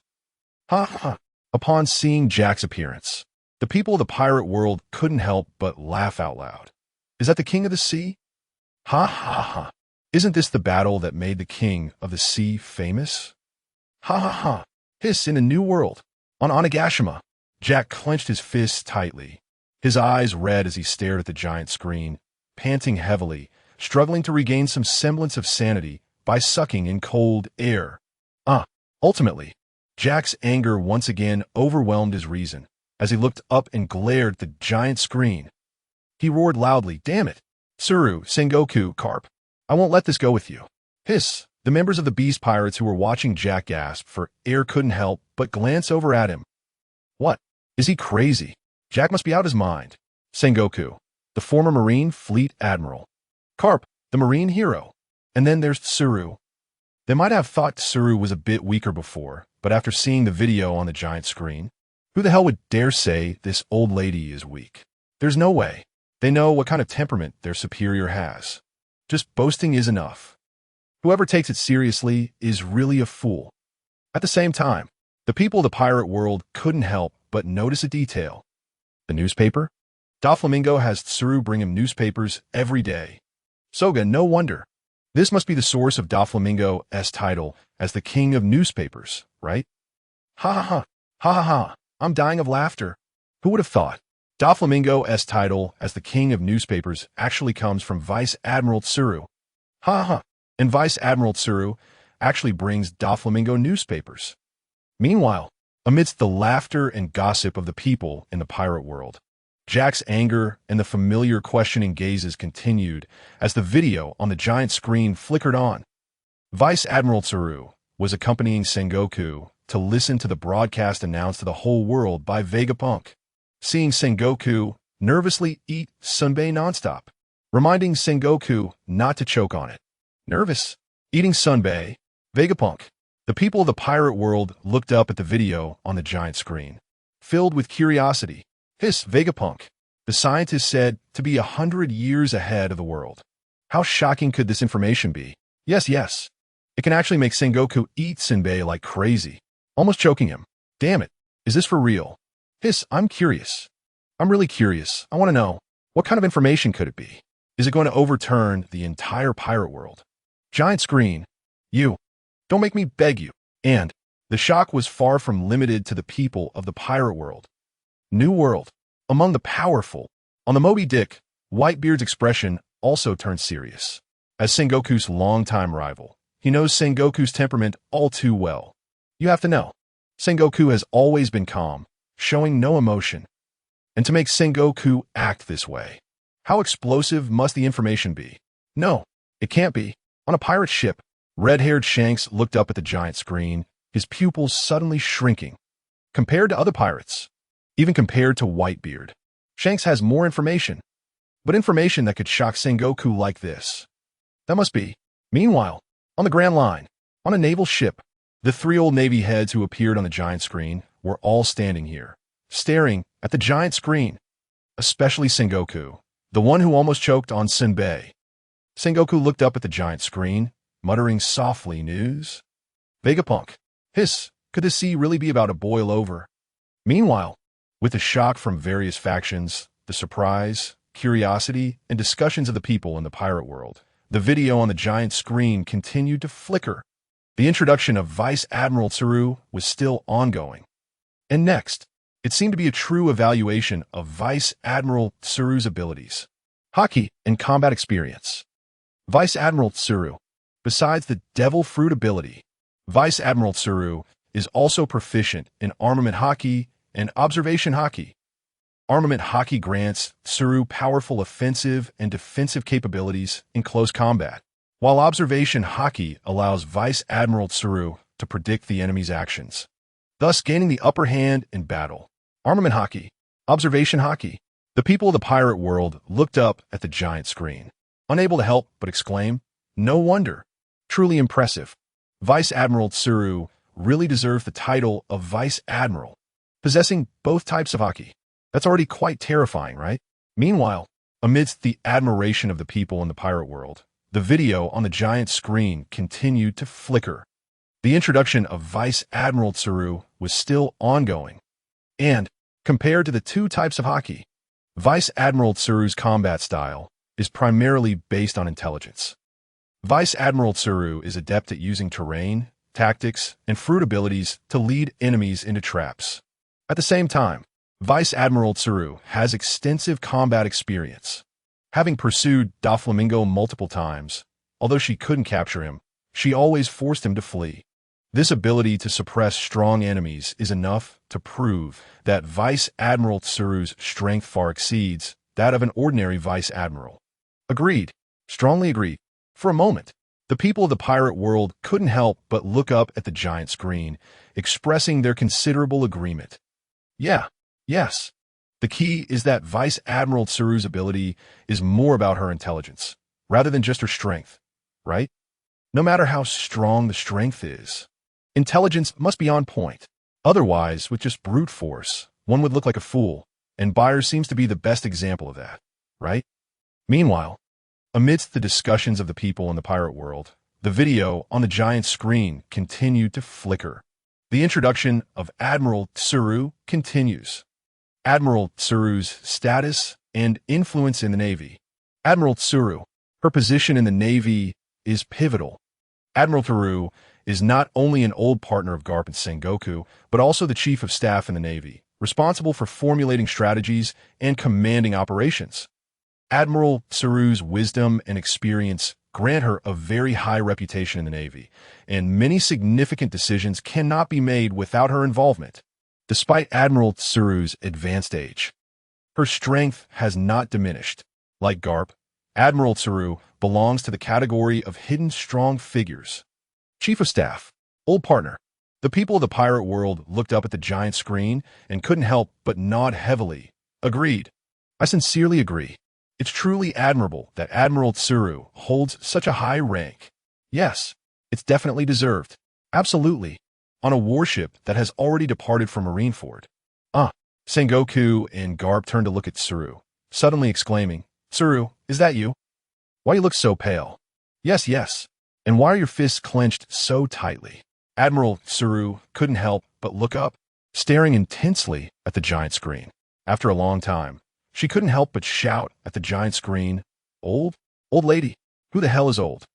Upon seeing Jack's appearance, the people of the pirate world couldn't help but laugh out loud. Is that the King of the Sea? Isn't this the battle that made the King of the Sea famous? Hiss, in a New World. On Onigashima, Jack clenched his fists tightly, his eyes red as he stared at the giant screen, panting heavily, struggling to regain some semblance of sanity by sucking in cold air. Ultimately, Jack's anger once again overwhelmed his reason as he looked up and glared at the giant screen. He roared loudly, "Damn it! Tsuru, Sengoku, Carp, I won't let this go with you." Hiss. The members of the Beast Pirates who were watching Jack gasp for air couldn't help but glance over at him. What? Is he crazy? Jack must be out his mind. Sengoku, the former Marine Fleet Admiral. Carp, the Marine hero. And then there's Tsuru. They might have thought Tsuru was a bit weaker before, but after seeing the video on the giant screen, who the hell would dare say this old lady is weak? There's no way. They know what kind of temperament their superior has. Just boasting is enough. Whoever takes it seriously is really a fool. At the same time, the people of the pirate world couldn't help but notice a detail. The newspaper? Doflamingo has Tsuru bring him newspapers every day. Soga, no wonder. This must be the source of Doflamingo's title as the King of Newspapers, right? I'm dying of laughter. Who would have thought? Doflamingo's title as the King of Newspapers actually comes from Vice Admiral Tsuru. And Vice Admiral Tsuru actually brings Doflamingo newspapers. Meanwhile, amidst the laughter and gossip of the people in the pirate world, Jack's anger and the familiar questioning gazes continued as the video on the giant screen flickered on. Vice Admiral Tsuru was accompanying Sengoku to listen to the broadcast announced to the whole world by Vegapunk, seeing Sengoku nervously eat sunbae nonstop, reminding Sengoku not to choke on it. Nervous? Eating sunbae? Vegapunk. The people of the pirate world looked up at the video on the giant screen, filled with curiosity. Hiss, Vegapunk. The scientist said to be 100 years ahead of the world. How shocking could this information be? Yes. It can actually make Sengoku eat sunbae like crazy, almost choking him. Damn it. Is this for real? Hiss, I'm curious. I'm really curious. I want to know, what kind of information could it be? Is it going to overturn the entire pirate world? Giant screen. You. Don't make me beg you. And the shock was far from limited to the people of the pirate world. New World. Among the powerful. On the Moby Dick, Whitebeard's expression also turned serious. As Sengoku's longtime rival, he knows Sengoku's temperament all too well. You have to know, Sengoku has always been calm, showing no emotion. And to make Sengoku act this way, how explosive must the information be? No, it can't be. On a pirate ship, red-haired Shanks looked up at the giant screen, his pupils suddenly shrinking. Compared to other pirates, even compared to Whitebeard, Shanks has more information, but information that could shock Sengoku like this. That must be. Meanwhile, on the Grand Line, on a naval ship, the 3 old Navy heads who appeared on the giant screen were all standing here, staring at the giant screen, especially Sengoku, the one who almost choked on Senbei. Sengoku looked up at the giant screen, muttering softly, "News? Vegapunk. Hiss, could this sea really be about to boil over?" Meanwhile, with the shock from various factions, the surprise, curiosity, and discussions of the people in the pirate world, the video on the giant screen continued to flicker. The introduction of Vice Admiral Tsuru was still ongoing. And next, it seemed to be a true evaluation of Vice Admiral Tsuru's abilities, haki, and combat experience. Vice Admiral Tsuru, besides the Devil Fruit ability, Vice Admiral Tsuru is also proficient in Armament Haki and Observation Haki. Armament Haki grants Tsuru powerful offensive and defensive capabilities in close combat, while Observation Haki allows Vice Admiral Tsuru to predict the enemy's actions, thus gaining the upper hand in battle. Armament Haki, Observation Haki. The people of the pirate world looked up at the giant screen, unable to help but exclaim, "No wonder! Truly impressive. Vice Admiral Tsuru really deserves the title of Vice Admiral, possessing both types of haki. That's already quite terrifying, right?" Meanwhile, amidst the admiration of the people in the pirate world, the video on the giant screen continued to flicker. The introduction of Vice Admiral Tsuru was still ongoing. And, compared to the two types of haki, Vice Admiral Tsuru's combat style is primarily based on intelligence. Vice Admiral Tsuru is adept at using terrain, tactics, and fruit abilities to lead enemies into traps. At the same time, Vice Admiral Tsuru has extensive combat experience. Having pursued Doflamingo multiple times, although she couldn't capture him, she always forced him to flee. This ability to suppress strong enemies is enough to prove that Vice Admiral Tsuru's strength far exceeds that of an ordinary Vice Admiral. Agreed. Strongly agreed. For a moment, the people of the pirate world couldn't help but look up at the giant screen, expressing their considerable agreement. Yeah, yes. The key is that Vice Admiral Tsuru's ability is more about her intelligence, rather than just her strength, right? No matter how strong the strength is, intelligence must be on point. Otherwise, with just brute force, one would look like a fool, and Bayer seems to be the best example of that, right? Meanwhile, amidst the discussions of the people in the pirate world, the video on the giant screen continued to flicker. The introduction of Admiral Tsuru continues. Admiral Tsuru's status and influence in the Navy. Admiral Tsuru, her position in the Navy is pivotal. Admiral Tsuru is not only an old partner of Garp and Sengoku, but also the Chief of Staff in the Navy, responsible for formulating strategies and commanding operations. Admiral Tsuru's wisdom and experience grant her a very high reputation in the Navy, and many significant decisions cannot be made without her involvement. Despite Admiral Tsuru's advanced age, her strength has not diminished. Like Garp, Admiral Tsuru belongs to the category of hidden strong figures. Chief of Staff, old partner. The people of the pirate world looked up at the giant screen and couldn't help but nod heavily. Agreed. I sincerely agree. It's truly admirable that Admiral Tsuru holds such a high rank. Yes, it's definitely deserved. Absolutely. On a warship that has already departed from Marineford. Sengoku and Garp turned to look at Tsuru, suddenly exclaiming, "Tsuru, is that you? Why you look so pale?" "Yes, yes. And why are your fists clenched so tightly?" Admiral Tsuru couldn't help but look up, staring intensely at the giant screen. After a long time, she couldn't help but shout at the giant screen, "Old? Old lady? Who the hell is old?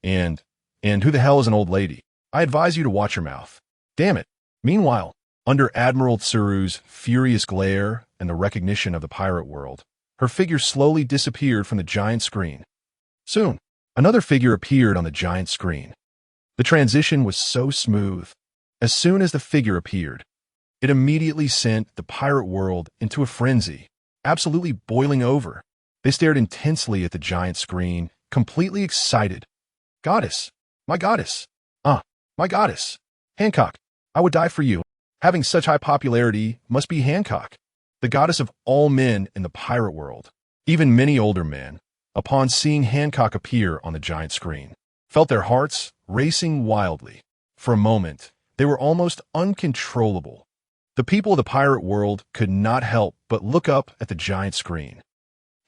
And who the hell is an old lady? I advise you to watch your mouth. Damn it." Meanwhile, under Admiral Tsuru's furious glare and the recognition of the pirate world, her figure slowly disappeared from the giant screen. Soon, another figure appeared on the giant screen. The transition was so smooth. As soon as the figure appeared, it immediately sent the pirate world into a frenzy, absolutely boiling over. They stared intensely at the giant screen, completely excited. "Goddess! My goddess! My goddess! Hancock, I would die for you. Having such high popularity must be Hancock, the goddess of all men in the pirate world." Even many older men, upon seeing Hancock appear on the giant screen, felt their hearts racing wildly. For a moment, they were almost uncontrollable. The people of the pirate world could not help but look up at the giant screen.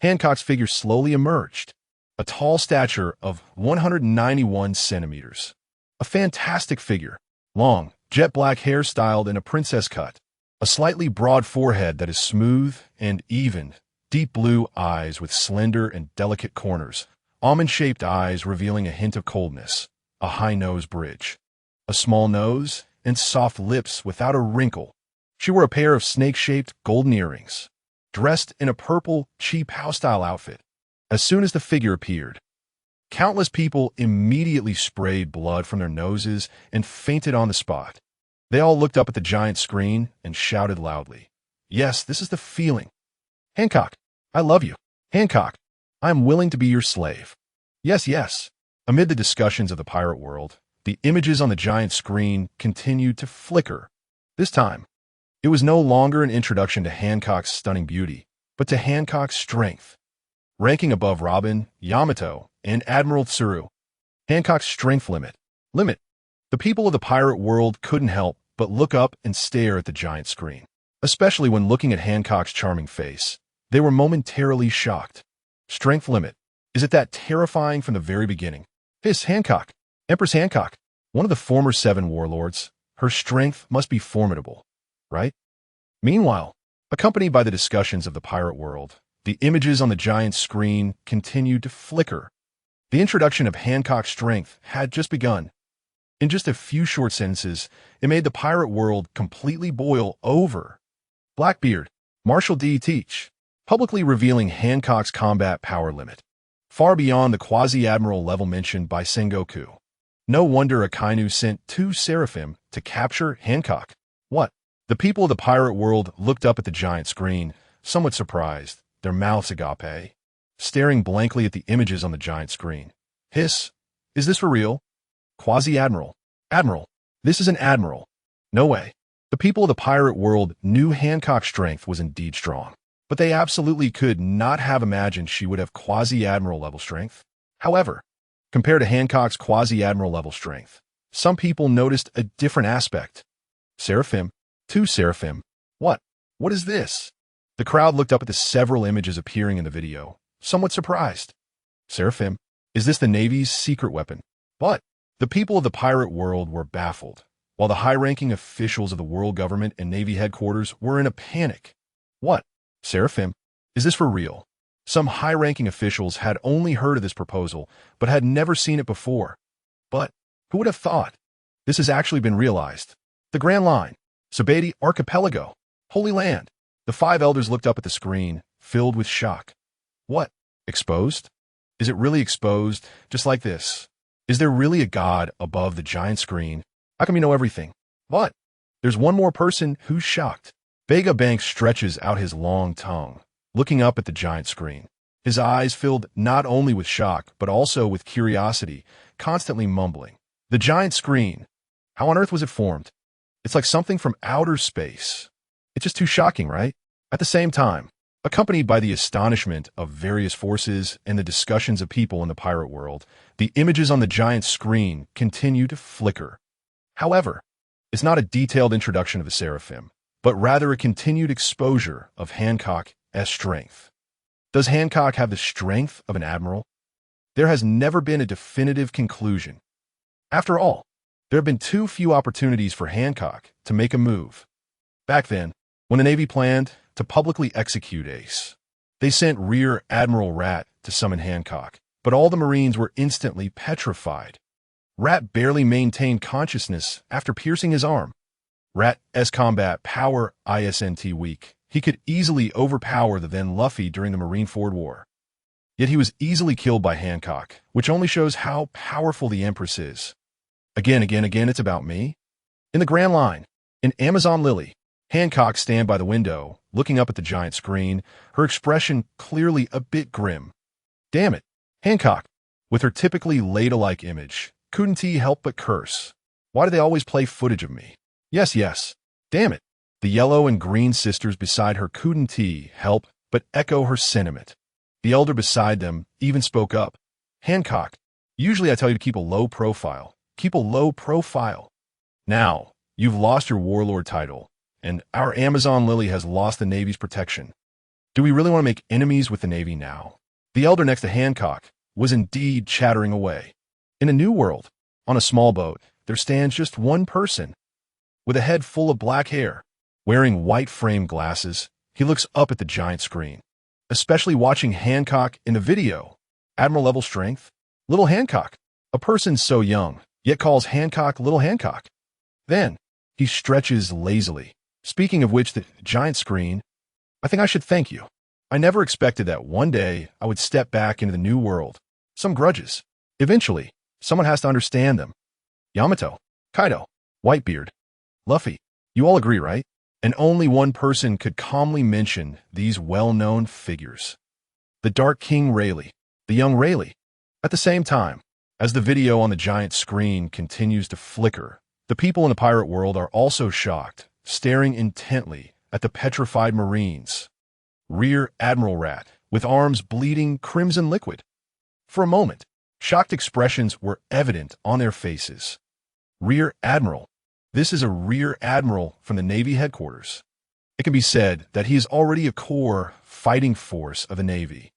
Hancock's figure slowly emerged, a tall stature of 191 centimeters. A fantastic figure, long, jet-black hair styled in a princess cut, a slightly broad forehead that is smooth and even, deep blue eyes with slender and delicate corners, almond-shaped eyes revealing a hint of coldness, a high nose bridge, a small nose, and soft lips without a wrinkle. She wore a pair of snake-shaped golden earrings, dressed in a purple, cheap house-style outfit. As soon as the figure appeared, countless people immediately sprayed blood from their noses and fainted on the spot. They all looked up at the giant screen and shouted loudly, "Yes, this is the feeling. Hancock, I love you. Hancock, I am willing to be your slave. Yes, yes." Amid the discussions of the pirate world, the images on the giant screen continued to flicker. This time, it was no longer an introduction to Hancock's stunning beauty, but to Hancock's strength. Ranking above Robin, Yamato, and Admiral Tsuru, Hancock's strength limit. The people of the pirate world couldn't help but look up and stare at the giant screen. Especially when looking at Hancock's charming face, they were momentarily shocked. Strength limit. Is it that terrifying from the very beginning? Hiss, Hancock. Empress Hancock, one of the former 7 warlords. Her strength must be formidable, right? Meanwhile, accompanied by the discussions of the pirate world, the images on the giant screen continued to flicker. The introduction of Hancock's strength had just begun. In just a few short sentences, it made the pirate world completely boil over. Blackbeard, Marshal D. teach, publicly revealing Hancock's combat power limit, far beyond the quasi-admiral level mentioned by Sengoku. No wonder Akainu sent 2 Seraphim to capture Hancock. What? The people of the pirate world looked up at the giant screen, somewhat surprised, their mouths agape, staring blankly at the images on the giant screen. Hiss, is this for real? Quasi-admiral. Admiral. This is an admiral. No way. The people of the pirate world knew Hancock's strength was indeed strong, but they absolutely could not have imagined she would have quasi-admiral level strength. However, compared to Hancock's quasi-admiral level strength, some people noticed a different aspect. Seraphim. 2 Seraphim. What? What is this? The crowd looked up at the several images appearing in the video, somewhat surprised. Seraphim. Is this the Navy's secret weapon? But the people of the pirate world were baffled, while the high-ranking officials of the world government and Navy headquarters were in a panic. What? Seraphim? Is this for real? Some high-ranking officials had only heard of this proposal, but had never seen it before. But who would have thought? This has actually been realized. The Grand Line. Sabeti Archipelago. Holy Land. The 5 elders looked up at the screen, filled with shock. What? Exposed? Is it really exposed, just like this? Is there really a god above the giant screen? How come you know everything? But there's one more person who's shocked. Vega Banks stretches out his long tongue, looking up at the giant screen. His eyes filled not only with shock, but also with curiosity, constantly mumbling. The giant screen. How on earth was it formed? It's like something from outer space. It's just too shocking, right? At the same time, accompanied by the astonishment of various forces and the discussions of people in the pirate world, the images on the giant screen continue to flicker. However, it's not a detailed introduction of the Seraphim, but rather a continued exposure of Hancock's strength. Does Hancock have the strength of an admiral? There has never been a definitive conclusion. After all, there have been too few opportunities for Hancock to make a move. Back then, when the Navy planned to publicly execute Ace, they sent Rear Admiral Rat to summon Hancock, but all the Marines were instantly petrified. Rat barely maintained consciousness after piercing his arm. Rat's combat power isn't weak. He could easily overpower the then Luffy during the Marineford War. Yet he was easily killed by Hancock, which only shows how powerful the Empress is. Again, it's about me. In the Grand Line, in Amazon Lily, Hancock stand by the window, looking up at the giant screen, her expression clearly a bit grim. Damn it, Hancock, with her typically Leda-like image, couldn't he help but curse? Why do they always play footage of me? Yes, damn it. The yellow and green sisters beside her couldn't help but echo her sentiment. The elder beside them even spoke up. Hancock, usually I tell you to keep a low profile. Keep a low profile. Now, you've lost your warlord title, and our Amazon Lily has lost the Navy's protection. Do we really want to make enemies with the Navy now? The elder next to Hancock was indeed chattering away. In a new world, on a small boat, there stands just one person. With a head full of black hair, wearing white-framed glasses, he looks up at the giant screen. Especially watching Hancock in the video. Admiral-level strength? Little Hancock. A person so young, yet calls Hancock Little Hancock. Then, he stretches lazily. Speaking of which, the giant screen, I think I should thank you. I never expected that one day I would step back into the new world. Some grudges. Eventually, someone has to understand them. Yamato, Kaido, Whitebeard, Luffy, you all agree, right? And only one person could calmly mention these well-known figures. The Dark King Rayleigh, the young Rayleigh. At the same time, as the video on the giant screen continues to flicker, the people in the pirate world are also shocked, staring intently at the petrified Marines. Rear Admiral Rat, with arms bleeding crimson liquid. For a moment, shocked expressions were evident on their faces. Rear Admiral. This is a Rear Admiral from the Navy headquarters. It can be said that he is already a core fighting force of the Navy.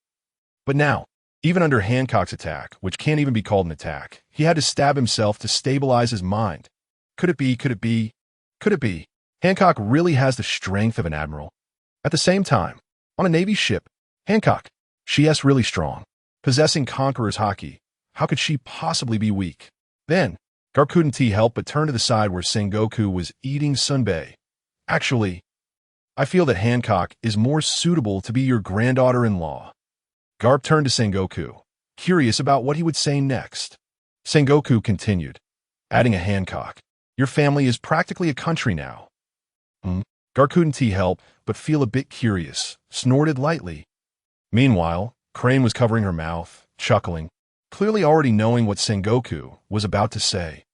But now, even under Hancock's attack, which can't even be called an attack, he had to stab himself to stabilize his mind. Could it be? Could it be? Could it be? Hancock really has the strength of an admiral. At the same time, on a Navy ship, Hancock, she is really strong. Possessing Conqueror's Haki, how could she possibly be weak? Then, Garp couldn't help but turn to the side where Sengoku was eating sunbae. Actually, I feel that Hancock is more suitable to be your granddaughter-in-law. Garp turned to Sengoku, curious about what he would say next. Sengoku continued, adding a Hancock. Your family is practically a country now. Garp couldn't help but feel a bit curious, snorted lightly. Meanwhile, Crane was covering her mouth, chuckling, clearly already knowing what Sengoku was about to say.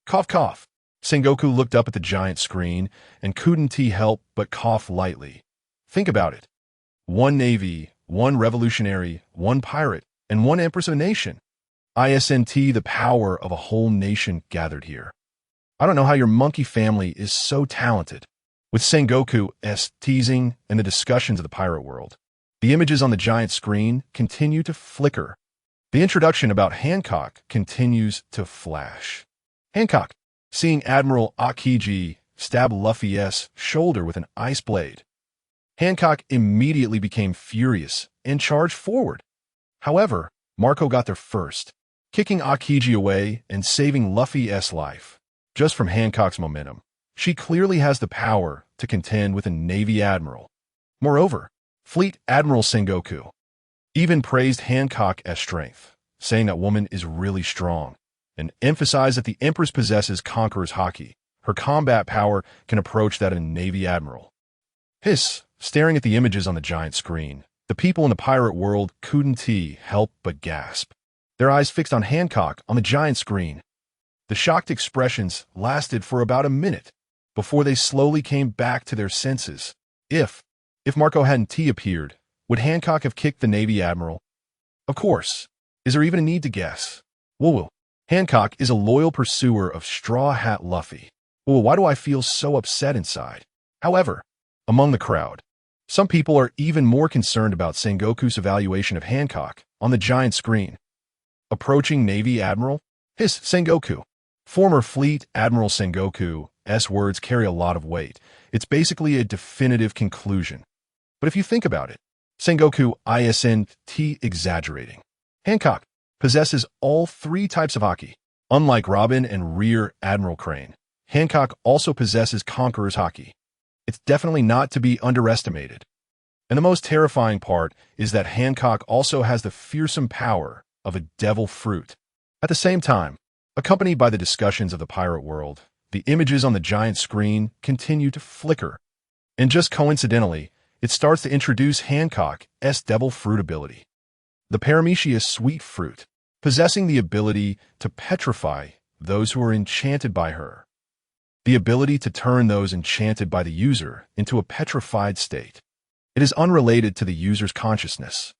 Cough, cough. Sengoku looked up at the giant screen and couldn't help but cough lightly. Think about it. One navy, one revolutionary, one pirate, and one empress of a nation. ISNT, the power of a whole nation gathered here. I don't know how your monkey family is so talented. With Sengoku's teasing and the discussions of the pirate world, the images on the giant screen continue to flicker. The introduction about Hancock continues to flash. Hancock, seeing Admiral Akiji stab Luffy's shoulder with an ice blade. Hancock immediately became furious and charged forward. However, Marco got there first, kicking Akiji away and saving Luffy's life. Just from Hancock's momentum, she clearly has the power to contend with a Navy Admiral. Moreover, Fleet Admiral Sengoku even praised Hancock's strength, saying that woman is really strong, and emphasized that the Empress possesses Conqueror's Haki. Her combat power can approach that of a Navy Admiral. Hiss, staring at the images on the giant screen, the people in the pirate world couldn't help but gasp, their eyes fixed on Hancock on the giant screen. The shocked expressions lasted for about a minute before they slowly came back to their senses. If Marco hadn't appeared, would Hancock have kicked the Navy Admiral? Of course. Is there even a need to guess? Whoa. Hancock is a loyal pursuer of Straw Hat Luffy. Why do I feel so upset inside? However, among the crowd, some people are even more concerned about Sengoku's evaluation of Hancock on the giant screen. Approaching Navy Admiral? Hiss, Sengoku. Former Fleet Admiral Sengoku's words carry a lot of weight. It's basically a definitive conclusion. But if you think about it, Sengoku isn't exaggerating. Hancock possesses all three types of Haki. Unlike Robin and Rear Admiral Crane, Hancock also possesses Conqueror's Haki. It's definitely not to be underestimated. And the most terrifying part is that Hancock also has the fearsome power of a devil fruit. At the same time, accompanied by the discussions of the pirate world, the images on the giant screen continue to flicker. And just coincidentally, it starts to introduce Hancock's devil fruit ability. The Paramecia sweet fruit, possessing the ability to petrify those who are enchanted by her. The ability to turn those enchanted by the user into a petrified state. It is unrelated to the user's consciousness.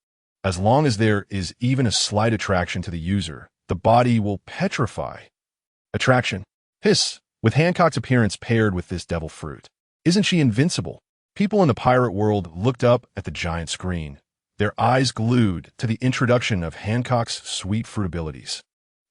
As long as there is even a slight attraction to the user, the body will petrify. Attraction. Hiss, with Hancock's appearance paired with this devil fruit. Isn't she invincible? People in the pirate world looked up at the giant screen, their eyes glued to the introduction of Hancock's sweet fruit abilities,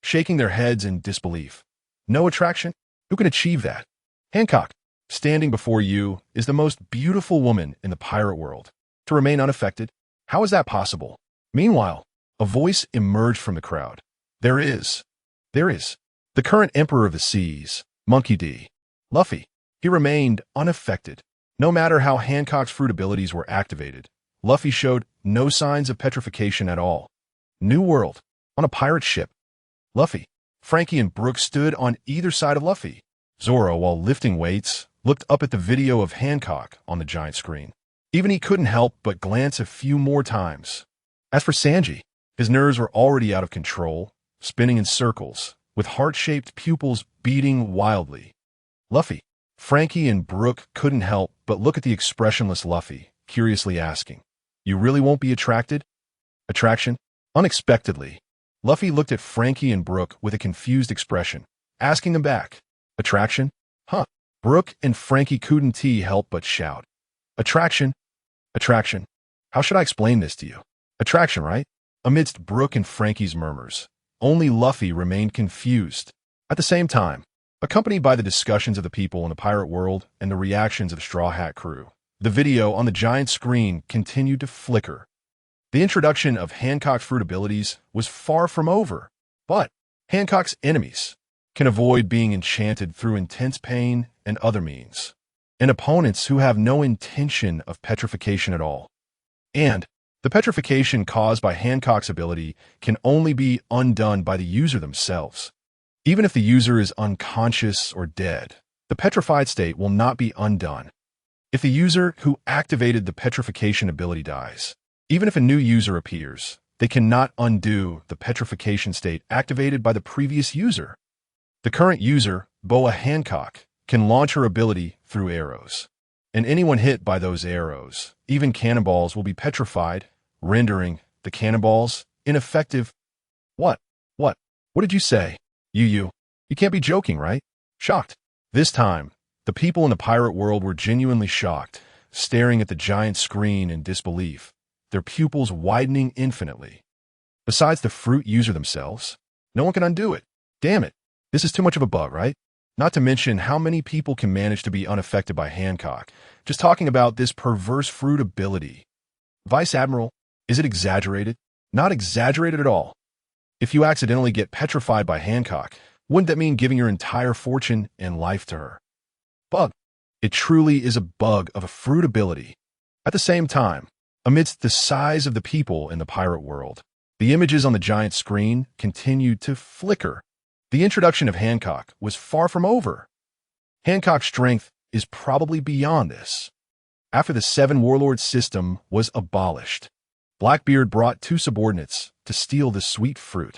shaking their heads in disbelief. No attraction? Who can achieve that? Hancock, standing before you, is the most beautiful woman in the pirate world. To remain unaffected? How is that possible? Meanwhile, a voice emerged from the crowd. There is. The current Emperor of the Seas, Monkey D. Luffy. He remained unaffected. No matter how Hancock's fruit abilities were activated, Luffy showed no signs of petrification at all. New World, on a pirate ship. Luffy, Frankie, and Brook stood on either side of Luffy. Zoro, while lifting weights, looked up at the video of Hancock on the giant screen. Even he couldn't help but glance a few more times. As for Sanji, his nerves were already out of control, spinning in circles, with heart-shaped pupils beating wildly. Luffy, Frankie, and Brook couldn't help but look at the expressionless Luffy, curiously asking, "You really won't be attracted?" Attraction? Unexpectedly, Luffy looked at Frankie and Brook with a confused expression, asking them back, "Attraction? Huh?" Brook and Frankie couldn't help but shout, "Attraction? Attraction? How should I explain this to you? Attraction, right?" Amidst Brook and Frankie's murmurs, only Luffy remained confused. At the same time, accompanied by the discussions of the people in the pirate world and the reactions of the Straw Hat crew, the video on the giant screen continued to flicker. The introduction of Hancock's fruit abilities was far from over, but Hancock's enemies can avoid being enchanted through intense pain and other means, and opponents who have no intention of petrification at all. And the petrification caused by Hancock's ability can only be undone by the user themselves. Even if the user is unconscious or dead, the petrified state will not be undone. If the user who activated the petrification ability dies, even if a new user appears, they cannot undo the petrification state activated by the previous user. The current user, Boa Hancock, can launch her ability through arrows, and anyone hit by those arrows, even cannonballs, will be petrified, rendering the cannonballs ineffective. What did you say? You can't be joking, right? Shocked. This time, the people in the pirate world were genuinely shocked, staring at the giant screen in disbelief, their pupils widening infinitely. Besides the fruit user themselves, no one can undo it. Damn it. This is too much of a bug, right? Not to mention how many people can manage to be unaffected by Hancock. Just talking about this perverse fruit ability. Vice Admiral, is it exaggerated? Not exaggerated at all. If you accidentally get petrified by Hancock, wouldn't that mean giving your entire fortune and life to her? Bug. It truly is a bug of a fruit ability. At the same time, amidst the size of the people in the pirate world, the images on the giant screen continued to flicker. The introduction of Hancock was far from over. Hancock's strength is probably beyond this. After the Seven Warlords system was abolished, Blackbeard brought two subordinates to steal the sweet fruit.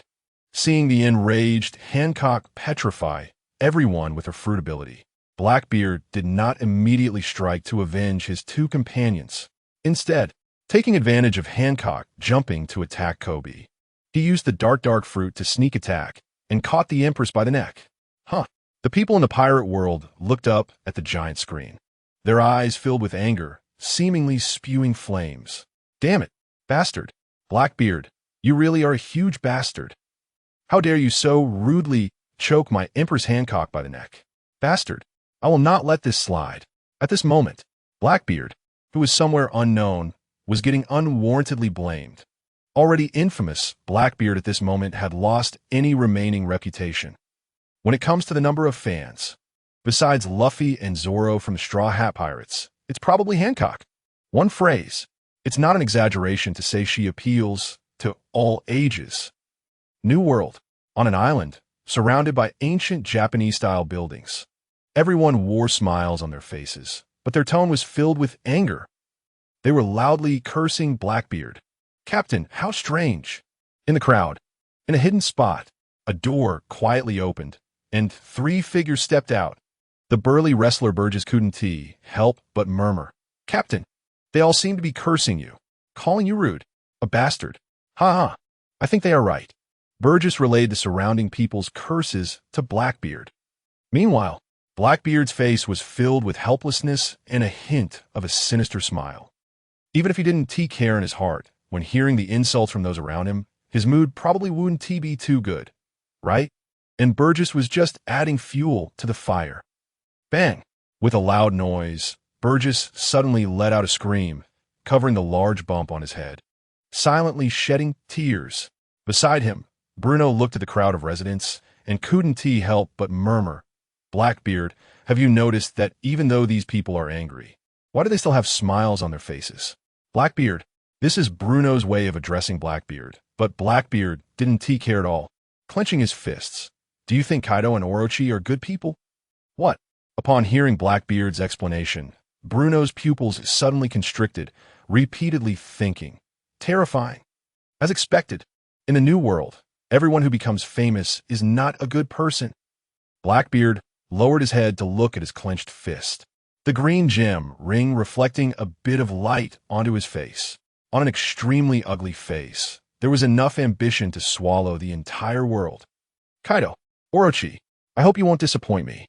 Seeing the enraged Hancock petrify everyone with her fruit ability, Blackbeard did not immediately strike to avenge his two companions. Instead, taking advantage of Hancock jumping to attack Kobe, he used the dark fruit to sneak attack and caught the Empress by the neck. The people in the pirate world looked up at the giant screen, their eyes filled with anger, seemingly spewing flames. Damn it, bastard. Blackbeard, you really are a huge bastard. How dare you so rudely choke my Empress Hancock by the neck? Bastard, I will not let this slide. At this moment, Blackbeard, who was somewhere unknown, was getting unwarrantedly blamed. Already infamous, Blackbeard at this moment had lost any remaining reputation. When it comes to the number of fans, besides Luffy and Zoro from the Straw Hat Pirates, it's probably Hancock. One phrase, it's not an exaggeration to say she appeals to all ages. New World, on an island, surrounded by ancient Japanese-style buildings. Everyone wore smiles on their faces, but their tone was filled with anger. They were loudly cursing Blackbeard. Captain, how strange. In the crowd, in a hidden spot, a door quietly opened, and three figures stepped out. The burly wrestler Burgess couldn't help but murmur, Captain, they all seem to be cursing you, calling you rude, a bastard. Ha! I think they are right. Burgess relayed the surrounding people's curses to Blackbeard. Meanwhile, Blackbeard's face was filled with helplessness and a hint of a sinister smile. Even if he didn't take care in his heart, when hearing the insults from those around him, his mood probably wouldn't be too good, right? And Burgess was just adding fuel to the fire. Bang! With a loud noise, Burgess suddenly let out a scream, covering the large bump on his head, silently shedding tears. Beside him, Bruno looked at the crowd of residents and couldn't help but murmur, "Blackbeard, have you noticed that even though these people are angry, why do they still have smiles on their faces?" Blackbeard. This is Bruno's way of addressing Blackbeard, but Blackbeard didn't take care at all, clenching his fists. "Do you think Kaido and Orochi are good people?" "What?" Upon hearing Blackbeard's explanation, Bruno's pupils suddenly constricted, repeatedly thinking, "Terrifying." As expected, in the New World, everyone who becomes famous is not a good person. Blackbeard lowered his head to look at his clenched fist, the green gem ring reflecting a bit of light onto his face. On an extremely ugly face, there was enough ambition to swallow the entire world. "Kaido, Orochi, I hope you won't disappoint me."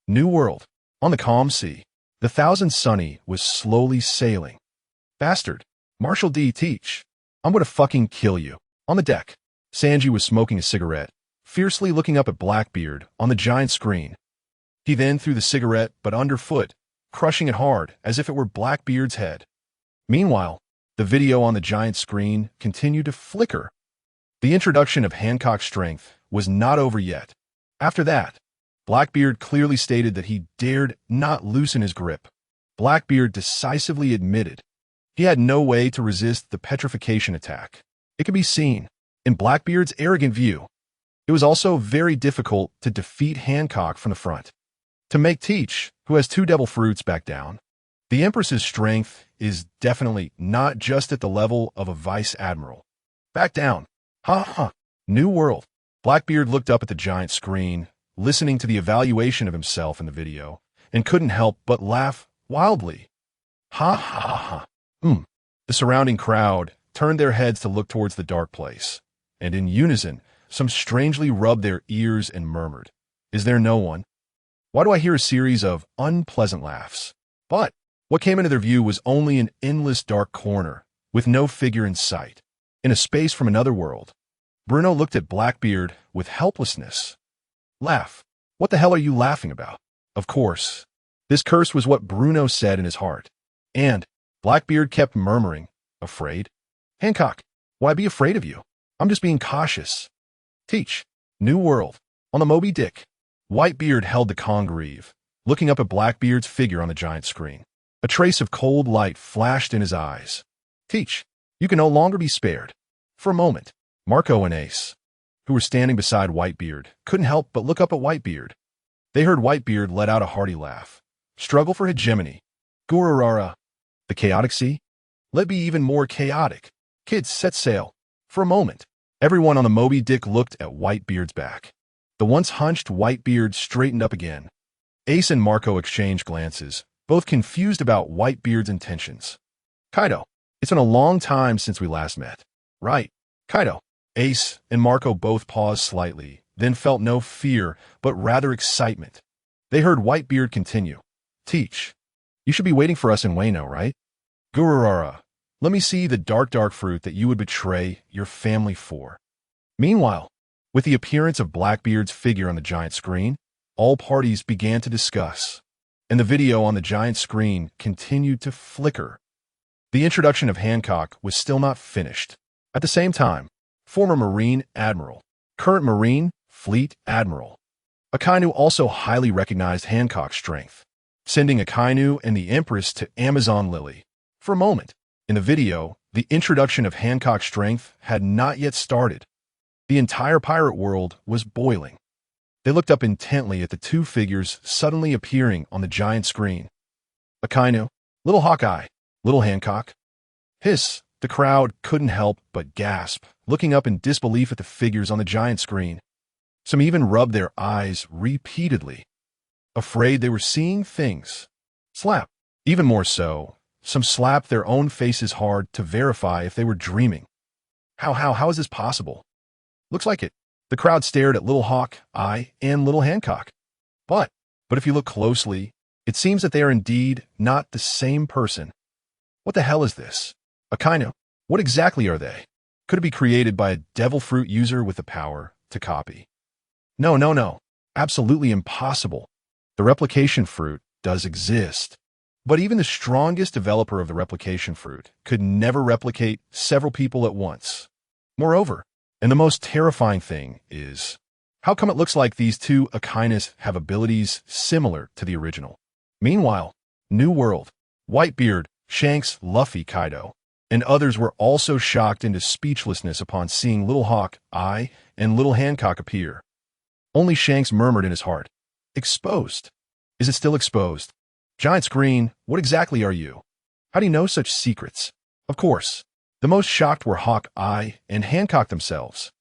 New World. On the calm sea, the Thousand Sunny was slowly sailing. "Bastard, Marshal D. Teach, I'm gonna fucking kill you." On the deck, Sanji was smoking a cigarette, fiercely looking up at Blackbeard on the giant screen. He then threw the cigarette but underfoot, crushing it hard as if it were Blackbeard's head. Meanwhile, the video on the giant screen continued to flicker. The introduction of Hancock's strength was not over yet. After that, Blackbeard clearly stated that he dared not loosen his grip. Blackbeard decisively admitted he had no way to resist the petrification attack. It could be seen in Blackbeard's arrogant view. It was also very difficult to defeat Hancock from the front. To make Teach, who has 2 devil fruits, back down, the Empress's strength is definitely not just at the level of a vice admiral. Back down. Ha ha. New World. Blackbeard looked up at the giant screen, listening to the evaluation of himself in the video, and couldn't help but laugh wildly. Ha ha ha ha. The surrounding crowd turned their heads to look towards the dark place, and in unison, some strangely rubbed their ears and murmured, "Is there no one?" Why do I hear a series of unpleasant laughs? But what came into their view was only an endless dark corner, with no figure in sight. In a space from another world, Bruno looked at Blackbeard with helplessness. "Laugh. What the hell are you laughing about?" Of course, this curse was what Bruno said in his heart. And Blackbeard kept murmuring, "Afraid? Hancock, why be afraid of you? I'm just being cautious." Teach. New World. On the Moby Dick, Whitebeard held the Congreve, looking up at Blackbeard's figure on the giant screen. A trace of cold light flashed in his eyes. "Teach, you can no longer be spared." For a moment, Marco and Ace, who were standing beside Whitebeard, couldn't help but look up at Whitebeard. They heard Whitebeard let out a hearty laugh. "Struggle for hegemony. Gururara. The chaotic sea? Let be even more chaotic. Kids, set sail." For a moment, everyone on the Moby Dick looked at Whitebeard's back. The once hunched Whitebeard straightened up again. Ace and Marco exchanged glances, both confused about Whitebeard's intentions. "Kaido, it's been a long time since we last met." "Right, Kaido." Ace and Marco both paused slightly, then felt no fear, but rather excitement. They heard Whitebeard continue. "Teach, you should be waiting for us in Wano, right? Gururara, let me see the dark fruit that you would betray your family for." Meanwhile, with the appearance of Blackbeard's figure on the giant screen, all parties began to discuss, and the video on the giant screen continued to flicker. The introduction of Hancock was still not finished. At the same time, former Marine Admiral, current Marine Fleet Admiral Akainu also highly recognized Hancock's strength, sending Akainu and the Empress to Amazon Lily. For a moment, in the video, the introduction of Hancock's strength had not yet started. The entire pirate world was boiling. They looked up intently at the 2 figures suddenly appearing on the giant screen. Akainu, Little Hawkeye, Little Hancock. Hiss, the crowd couldn't help but gasp, looking up in disbelief at the figures on the giant screen. Some even rubbed their eyes repeatedly, afraid they were seeing things. Slap. Even more so, some slapped their own faces hard to verify if they were dreaming. How is this possible? Looks like it. The crowd stared at Little Hawkeye and Little Hancock. But But if you look closely, it seems that they are indeed not the same person. What the hell is this? Akainu? What exactly are they? Could it be created by a devil fruit user with the power to copy? No, no, no. Absolutely impossible. The replication fruit does exist. But even the strongest developer of the replication fruit could never replicate several people at once. Moreover, and the most terrifying thing is, how come it looks like these two Akainas have abilities similar to the original? Meanwhile, New World, Whitebeard, Shanks, Luffy, Kaido, and others were also shocked into speechlessness upon seeing Little Hawk, I, and Little Hancock appear. Only Shanks murmured in his heart, "Exposed. Is it still exposed? Giant screen, what exactly are you? How do you know such secrets?" Of course, the most shocked were Hawk, I, and Hancock themselves.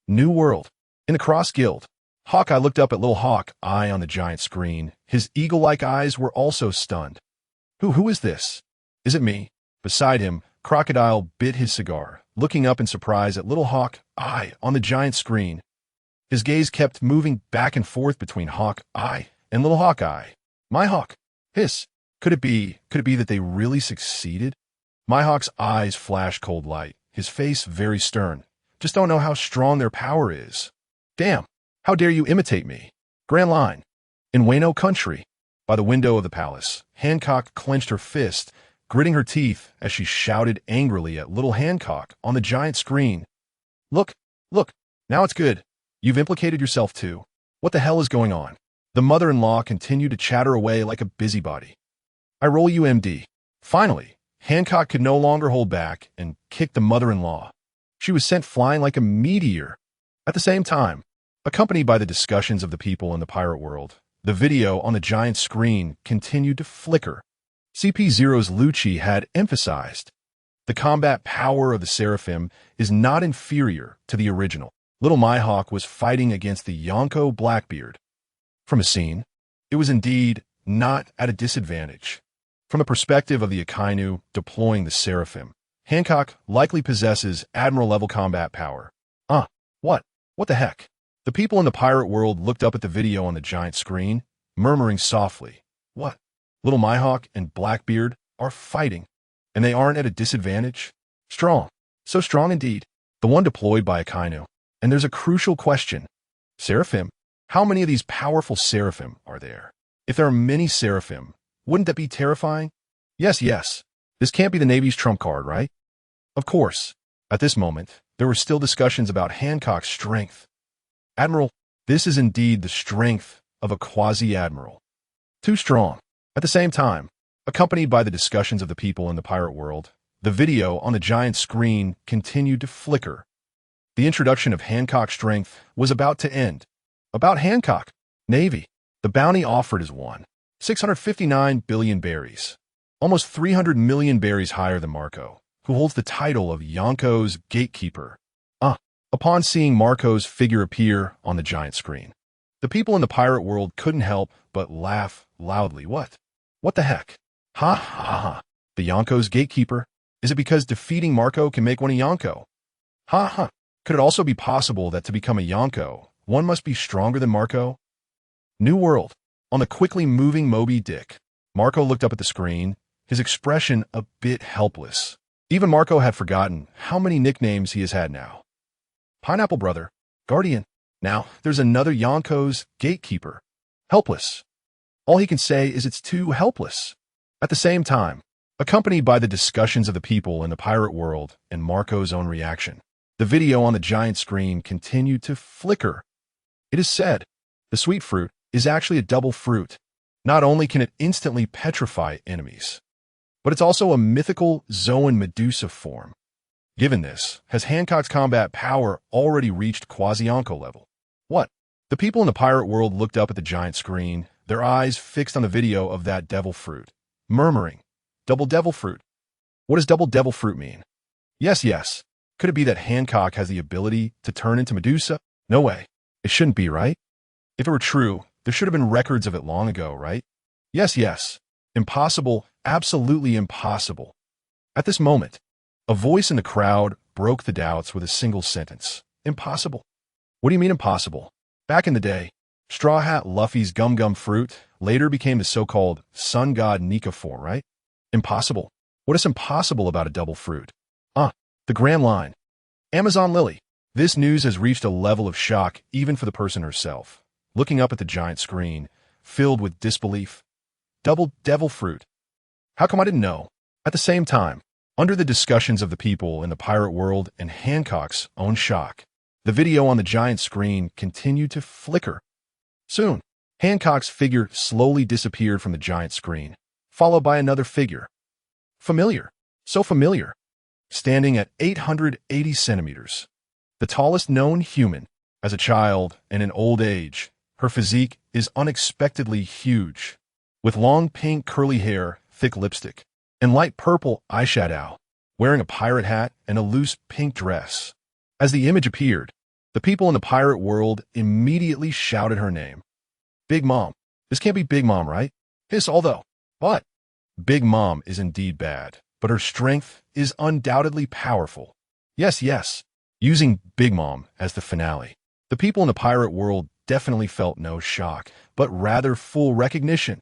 New World. In the Cross Guild, Hawkeye looked up at Little Hawk, I on the giant screen. His eagle-like eyes were also stunned. Who is this? Is it me? Beside him, Crocodile bit his cigar, looking up in surprise at Little Hawk, I on the giant screen. His gaze kept moving back and forth between Hawk, I, and Little Hawkeye. My Hawk. Hiss. Could it be that they really succeeded? My Hawk's eyes flashed cold light, his face very stern. Just don't know how strong their power is. Damn, how dare you imitate me? Grand Line. In Wano Country. By the window of the palace, Hancock clenched her fist, gritting her teeth as she shouted angrily at Little Hancock on the giant screen. Look, now it's good. You've implicated yourself too. What the hell is going on? The mother-in-law continued to chatter away like a busybody. I roll you, MD. Finally, Hancock could no longer hold back and kicked the mother-in-law. She was sent flying like a meteor. At the same time, accompanied by the discussions of the people in the pirate world, the video on the giant screen continued to flicker. CP0's Lucci had emphasized, the combat power of the Seraphim is not inferior to the original. Little Mihawk was fighting against the Yonko Blackbeard. From a scene, it was indeed not at a disadvantage. From the perspective of the Akainu deploying the Seraphim, Hancock likely possesses Admiral-level combat power. What the heck? The people in the pirate world looked up at the video on the giant screen, murmuring softly, What? Little Mihawk and Blackbeard are fighting, and they aren't at a disadvantage? Strong. So strong indeed. The one deployed by Akainu. And there's a crucial question. Seraphim? How many of these powerful Seraphim are there? If there are many Seraphim, wouldn't that be terrifying? Yes. This can't be the Navy's trump card, right? Of course. At this moment, there were still discussions about Hancock's strength. Admiral, this is indeed the strength of a quasi-admiral. Too strong. At the same time, accompanied by the discussions of the people in the pirate world, the video on the giant screen continued to flicker. The introduction of Hancock's strength was about to end. About Hancock. Navy. The bounty offered is 659 billion berries. Almost 300 million berries higher than Marco, who holds the title of Yonko's gatekeeper. Upon seeing Marco's figure appear on the giant screen, the people in the pirate world couldn't help but laugh loudly. What the heck? Ha. The Yonko's gatekeeper? Is it because defeating Marco can make one a Yonko? Ha. Could it also be possible that to become a Yonko, one must be stronger than Marco? New World. On the quickly moving Moby Dick, Marco looked up at the screen, his expression a bit helpless. Even Marco had forgotten how many nicknames he has had now. Pineapple Brother, Guardian. Now, there's another Yonko's gatekeeper. Helpless. All he can say is it's too helpless. At the same time, accompanied by the discussions of the people in the pirate world and Marco's own reaction, the video on the giant screen continued to flicker. It is said, the sweet fruit is actually a double fruit. Not only can it instantly petrify enemies, but it's also a mythical Zoan Medusa form. Given this, has Hancock's combat power already reached quasi-Yonko level? What? The people in the pirate world looked up at the giant screen, their eyes fixed on the video of that devil fruit, murmuring, Double devil fruit. What does double devil fruit mean? Yes. Could it be that Hancock has the ability to turn into Medusa? No way. It shouldn't be, right? If it were true, there should have been records of it long ago, right? Yes. Impossible, absolutely impossible. At this moment, a voice in the crowd broke the doubts with a single sentence. Impossible. What do you mean impossible? Back in the day, Straw Hat Luffy's Gum Gum Fruit later became the so-called sun god Nika form, right? Impossible. What is impossible about a double fruit? The grand line. Amazon Lily. This news has reached a level of shock even for the person herself, looking up at the giant screen, filled with disbelief. Double devil fruit. How come I didn't know? At the same time, under the discussions of the people in the pirate world and Hancock's own shock, the video on the giant screen continued to flicker. Soon, Hancock's figure slowly disappeared from the giant screen, followed by another figure. Familiar. So familiar. Standing at 880 centimeters. The tallest known human. As a child and in old age, her physique is unexpectedly huge. With long pink curly hair, thick lipstick, and light purple eyeshadow, wearing a pirate hat and a loose pink dress. As the image appeared, the people in the pirate world immediately shouted her name. Big Mom. This can't be Big Mom, right? But Big Mom is indeed bad, but her strength is undoubtedly powerful. Yes. Using Big Mom as the finale, the people in the pirate world definitely felt no shock, but rather full recognition.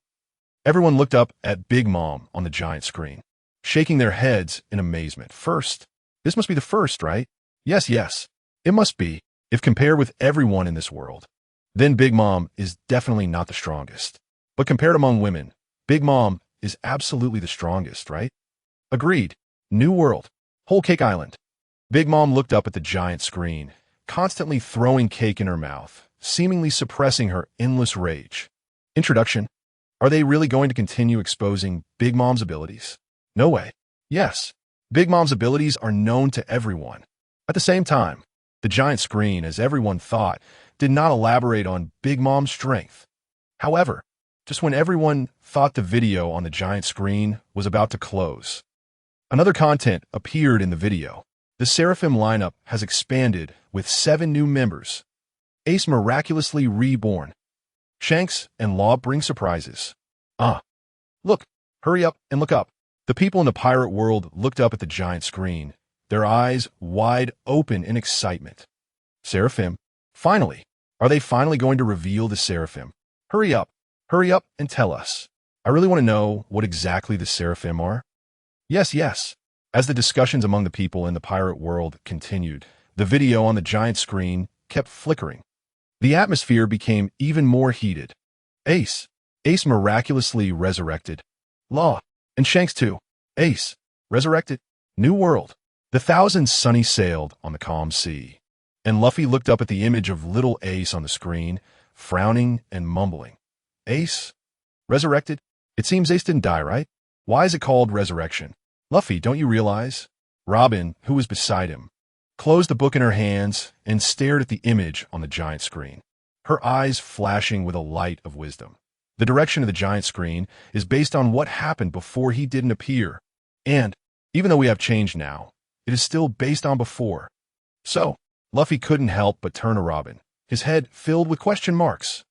Everyone looked up at Big Mom on the giant screen, shaking their heads in amazement. First, this must be the first, right? Yes, it must be, if compared with everyone in this world. Then Big Mom is definitely not the strongest. But compared among women, Big Mom is absolutely the strongest, right? Agreed. New world. Whole cake island. Big Mom looked up at the giant screen, constantly throwing cake in her mouth, seemingly suppressing her endless rage. Introduction. Are they really going to continue exposing Big Mom's abilities? No way. Yes, Big Mom's abilities are known to everyone. At the same time, the giant screen, as everyone thought, did not elaborate on Big Mom's strength. However, just when everyone thought the video on the giant screen was about to close, another content appeared in the video. The Seraphim lineup has expanded with 7 new members. Ace miraculously reborn. Shanks and Law bring surprises. Look, hurry up and look up. The people in the pirate world looked up at the giant screen, their eyes wide open in excitement. Seraphim? Finally! Are they finally going to reveal the Seraphim? Hurry up and tell us. I really want to know what exactly the Seraphim are. Yes. As the discussions among the people in the pirate world continued, the video on the giant screen kept flickering. The atmosphere became even more heated. Ace miraculously resurrected. Law, and Shanks too. Ace, resurrected. New world. The thousands sunny sailed on the calm sea, and Luffy looked up at the image of little Ace on the screen, frowning and mumbling. Ace? Resurrected? It seems Ace didn't die, right? Why is it called resurrection? Luffy, don't you realize? Robin, who was beside him, closed the book in her hands and stared at the image on the giant screen, her eyes flashing with a light of wisdom. The direction of the giant screen is based on what happened before he didn't appear. And, even though we have changed now, it is still based on before. So, Luffy couldn't help but turn to Robin, his head filled with question marks.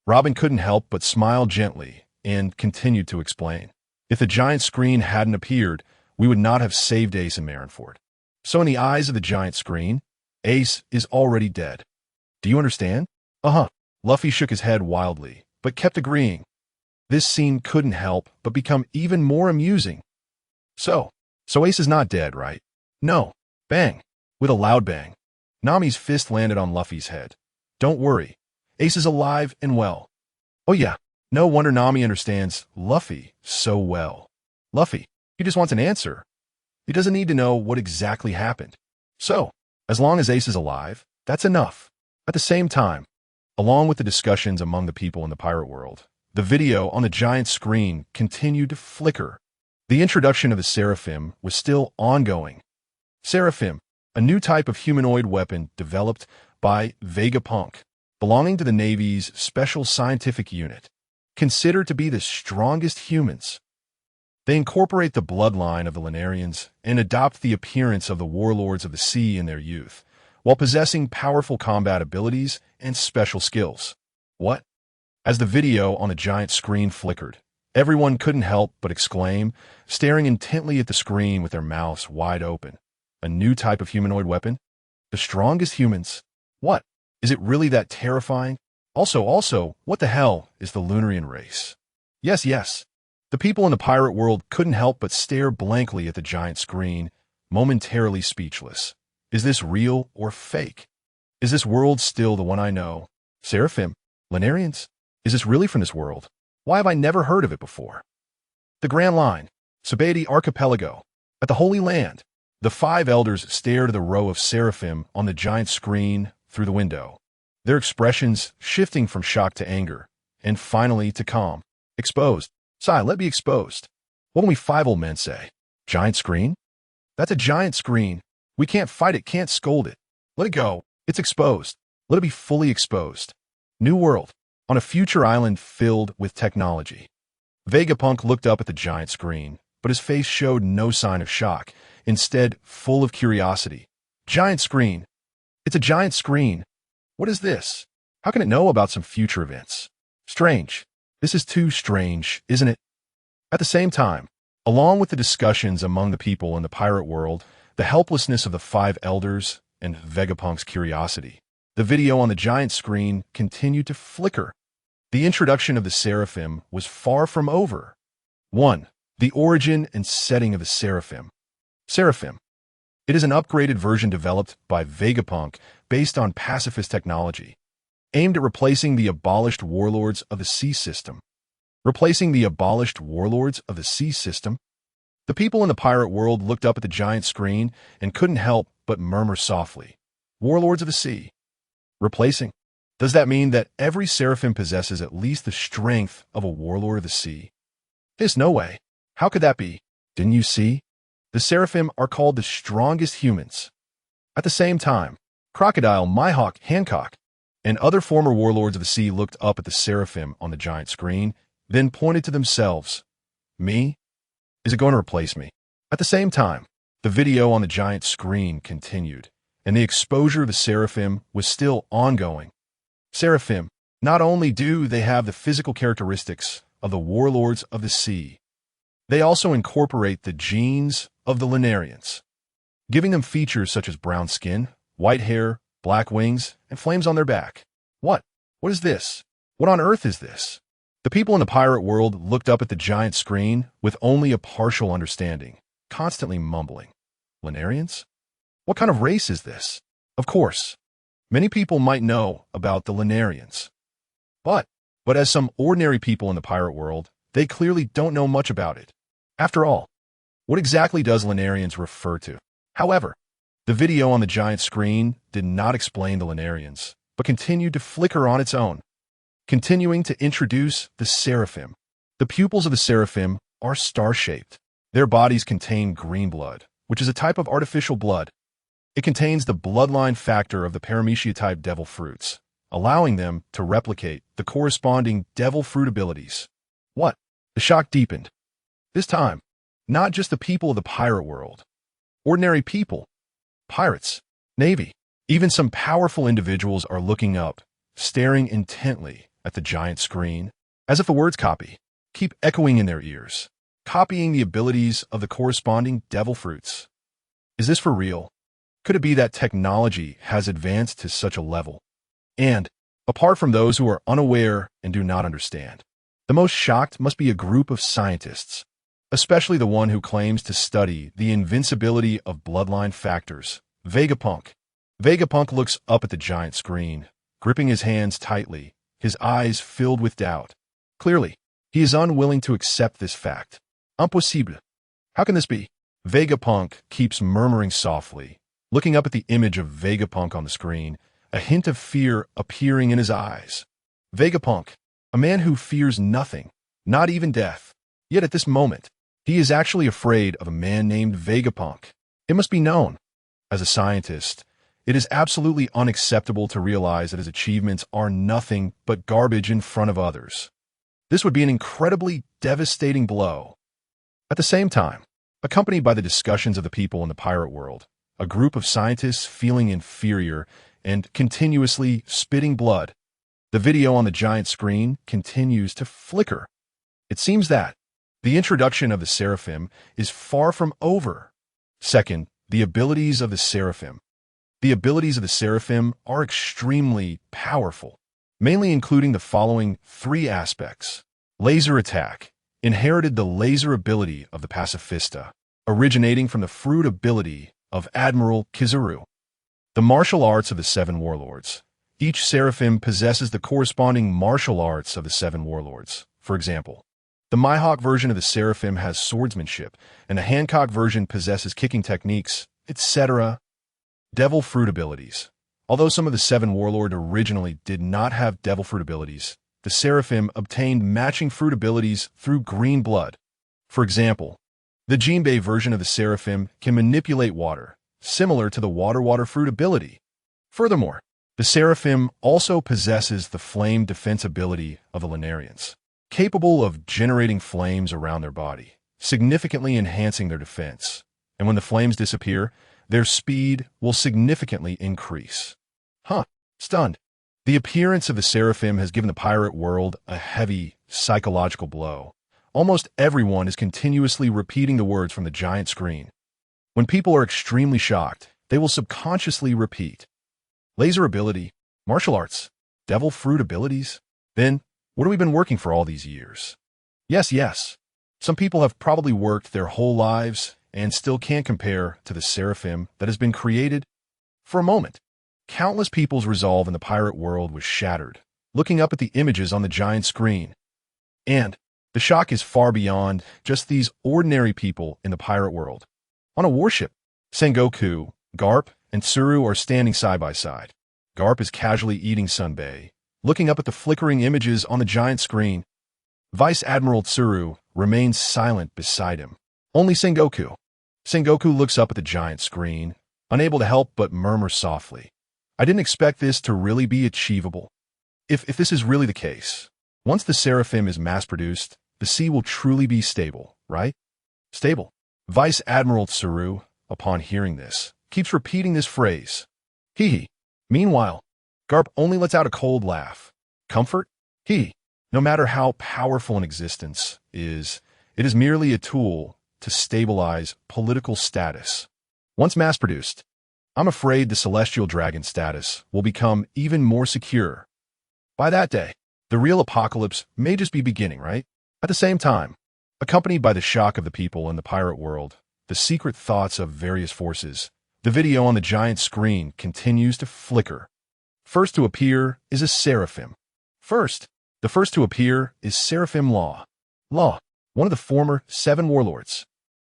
Robin couldn't help but smile gently and continued to explain. If the giant screen hadn't appeared, we would not have saved Ace and Marineford. So in the eyes of the giant screen, Ace is already dead. Do you understand? Luffy shook his head wildly, but kept agreeing. This scene couldn't help but become even more amusing. So Ace is not dead, right? No. Bang. With a loud bang, Nami's fist landed on Luffy's head. Don't worry. Ace is alive and well. Oh yeah. No wonder Nami understands Luffy so well. Luffy, he just wants an answer. He doesn't need to know what exactly happened. So, as long as Ace is alive, that's enough. At the same time, along with the discussions among the people in the pirate world, the video on the giant screen continued to flicker. The introduction of the Seraphim was still ongoing. Seraphim, a new type of humanoid weapon developed by Vegapunk, belonging to the Navy's Special Scientific Unit, considered to be the strongest humans. They incorporate the bloodline of the Lunarians and adopt the appearance of the warlords of the sea in their youth, while possessing powerful combat abilities and special skills. What? As the video on the giant screen flickered, everyone couldn't help but exclaim, staring intently at the screen with their mouths wide open. A new type of humanoid weapon? The strongest humans? What? Is it really that terrifying? Also, what the hell is the Lunarian race? Yes. The people in the pirate world couldn't help but stare blankly at the giant screen, momentarily speechless. Is this real or fake? Is this world still the one I know? Seraphim? Lunarians? Is this really from this world? Why have I never heard of it before? The Grand Line, Sabati Archipelago. At the Holy Land, the five elders stared at the row of seraphim on the giant screen through the window, their expressions shifting from shock to anger, and finally to calm. Exposed. Sai, let me exposed. What can we five old men say? Giant screen? That's a giant screen. We can't fight it, can't scold it. Let it go. It's exposed. Let it be fully exposed. New world. On a future island filled with technology. Vegapunk looked up at the giant screen, but his face showed no sign of shock, instead full of curiosity. Giant screen. It's a giant screen. What is this? How can it know about some future events? Strange. This is too strange, isn't it? At the same time, along with the discussions among the people in the pirate world, the helplessness of the five elders, and Vegapunk's curiosity, the video on the giant screen continued to flicker. The introduction of the seraphim was far from over. 1. The origin and setting of the seraphim. Seraphim. It is an upgraded version developed by Vegapunk based on pacifist technology, aimed at replacing the abolished warlords of the sea system. Replacing the abolished warlords of the sea system? The people in the pirate world looked up at the giant screen and couldn't help but murmur softly. Warlords of the sea. Replacing? Does that mean that every seraphim possesses at least the strength of a warlord of the sea? There's no way. How could that be? Didn't you see? The seraphim are called the strongest humans. At the same time, Crocodile, Mihawk, Hancock, and other former warlords of the sea looked up at the seraphim on the giant screen, then pointed to themselves. Me? Is it going to replace me? At the same time, the video on the giant screen continued, and the exposure of the seraphim was still ongoing. Seraphim, not only do they have the physical characteristics of the warlords of the sea, they also incorporate the genes of the Lunarians, giving them features such as brown skin, white hair, black wings, and flames on their back. What? What is this? What on earth is this? The people in the pirate world looked up at the giant screen with only a partial understanding, constantly mumbling. Lunarians? What kind of race is this? Of course, many people might know about the Lunarians. But as some ordinary people in the pirate world, they clearly don't know much about it. After all, what exactly does Lunarians refer to? However, the video on the giant screen did not explain the Lunarians, but continued to flicker on its own, continuing to introduce the seraphim. The pupils of the seraphim are star-shaped. Their bodies contain green blood, which is a type of artificial blood. It contains the bloodline factor of the paramecia-type devil fruits, allowing them to replicate the corresponding devil fruit abilities. What? The shock deepened. This time, not just the people of the pirate world. Ordinary people, pirates, navy, even some powerful individuals are looking up, staring intently at the giant screen, as if the words keep echoing in their ears, copying the abilities of the corresponding devil fruits. Is this for real? Could it be that technology has advanced to such a level? And, apart from those who are unaware and do not understand, the most shocked must be a group of scientists, especially the one who claims to study the invincibility of bloodline factors, Vegapunk. Vegapunk looks up at the giant screen, gripping his hands tightly, his eyes filled with doubt. Clearly, he is unwilling to accept this fact. Impossible. How can this be? Vegapunk keeps murmuring softly, looking up at the image of Vegapunk on the screen, a hint of fear appearing in his eyes. Vegapunk, a man who fears nothing, not even death. Yet at this moment, he is actually afraid of a man named Vegapunk. It must be known. As a scientist, it is absolutely unacceptable to realize that his achievements are nothing but garbage in front of others. This would be an incredibly devastating blow. At the same time, accompanied by the discussions of the people in the pirate world, a group of scientists feeling inferior and continuously spitting blood, the video on the giant screen continues to flicker. It seems that the introduction of the seraphim is far from over. Second, the abilities of the seraphim. The abilities of the seraphim are extremely powerful. mainly including the following 3 aspects. Laser attack. Inherited the laser ability of the pacifista, originating from the fruit ability of Admiral Kizaru. The martial arts of the 7 warlords. Each seraphim possesses the corresponding martial arts of the 7 warlords. For example, the Mihawk version of the seraphim has swordsmanship, and the Hancock version possesses kicking techniques, etc. Devil fruit abilities. Although some of the 7 warlords originally did not have devil fruit abilities, the seraphim obtained matching fruit abilities through green blood. For example, the Jinbei version of the seraphim can manipulate water, similar to the water fruit ability. Furthermore, the seraphim also possesses the flame defense ability of the Lunarians, capable of generating flames around their body, significantly enhancing their defense. And when the flames disappear, their speed will significantly increase. Stunned. The appearance of the seraphim has given the pirate world a heavy psychological blow. Almost everyone is continuously repeating the words from the giant screen. When people are extremely shocked, they will subconsciously repeat. Laser ability, martial arts, devil fruit abilities. Then, what have we been working for all these years? Yes. Some people have probably worked their whole lives and still can't compare to the seraphim that has been created. For a moment, countless people's resolve in the pirate world was shattered, looking up at the images on the giant screen. And the shock is far beyond just these ordinary people in the pirate world. On a warship, Sengoku, Garp, and Tsuru are standing side by side. Garp is casually eating sunbae, looking up at the flickering images on the giant screen. Vice Admiral Tsuru remains silent beside him. Only Sengoku. Sengoku looks up at the giant screen, unable to help but murmur softly. I didn't expect this to really be achievable. If this is really the case, once the seraphim is mass-produced, the sea will truly be stable, right? Stable. Vice Admiral Tsuru, upon hearing this, keeps repeating this phrase. Hee. Meanwhile, Garp only lets out a cold laugh. Comfort? No matter how powerful an existence is, it is merely a tool to stabilize political status. Once mass-produced, I'm afraid the celestial dragon status will become even more secure. By that day, the real apocalypse may just be beginning, right? At the same time, accompanied by the shock of the people in the pirate world, the secret thoughts of various forces, the video on the giant screen continues to flicker. First to appear is a seraphim. The first to appear is Seraphim Law, one of the former 7 warlords,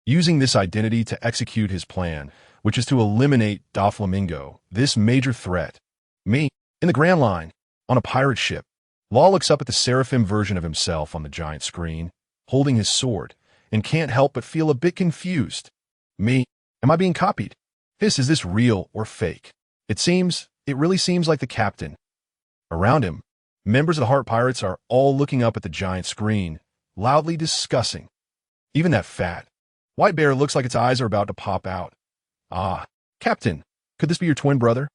using this identity to execute his plan, which is to eliminate Doflamingo, this major threat. In the Grand Line, on a pirate ship, Law looks up at the Seraphim version of himself on the giant screen, holding his sword, and can't help but feel a bit confused. Am I being copied? Is this real or fake? It really seems like the captain. Around him, members of the Heart Pirates are all looking up at the giant screen, loudly discussing. Even that fat, white bear looks like its eyes are about to pop out. Captain, could this be your twin brother?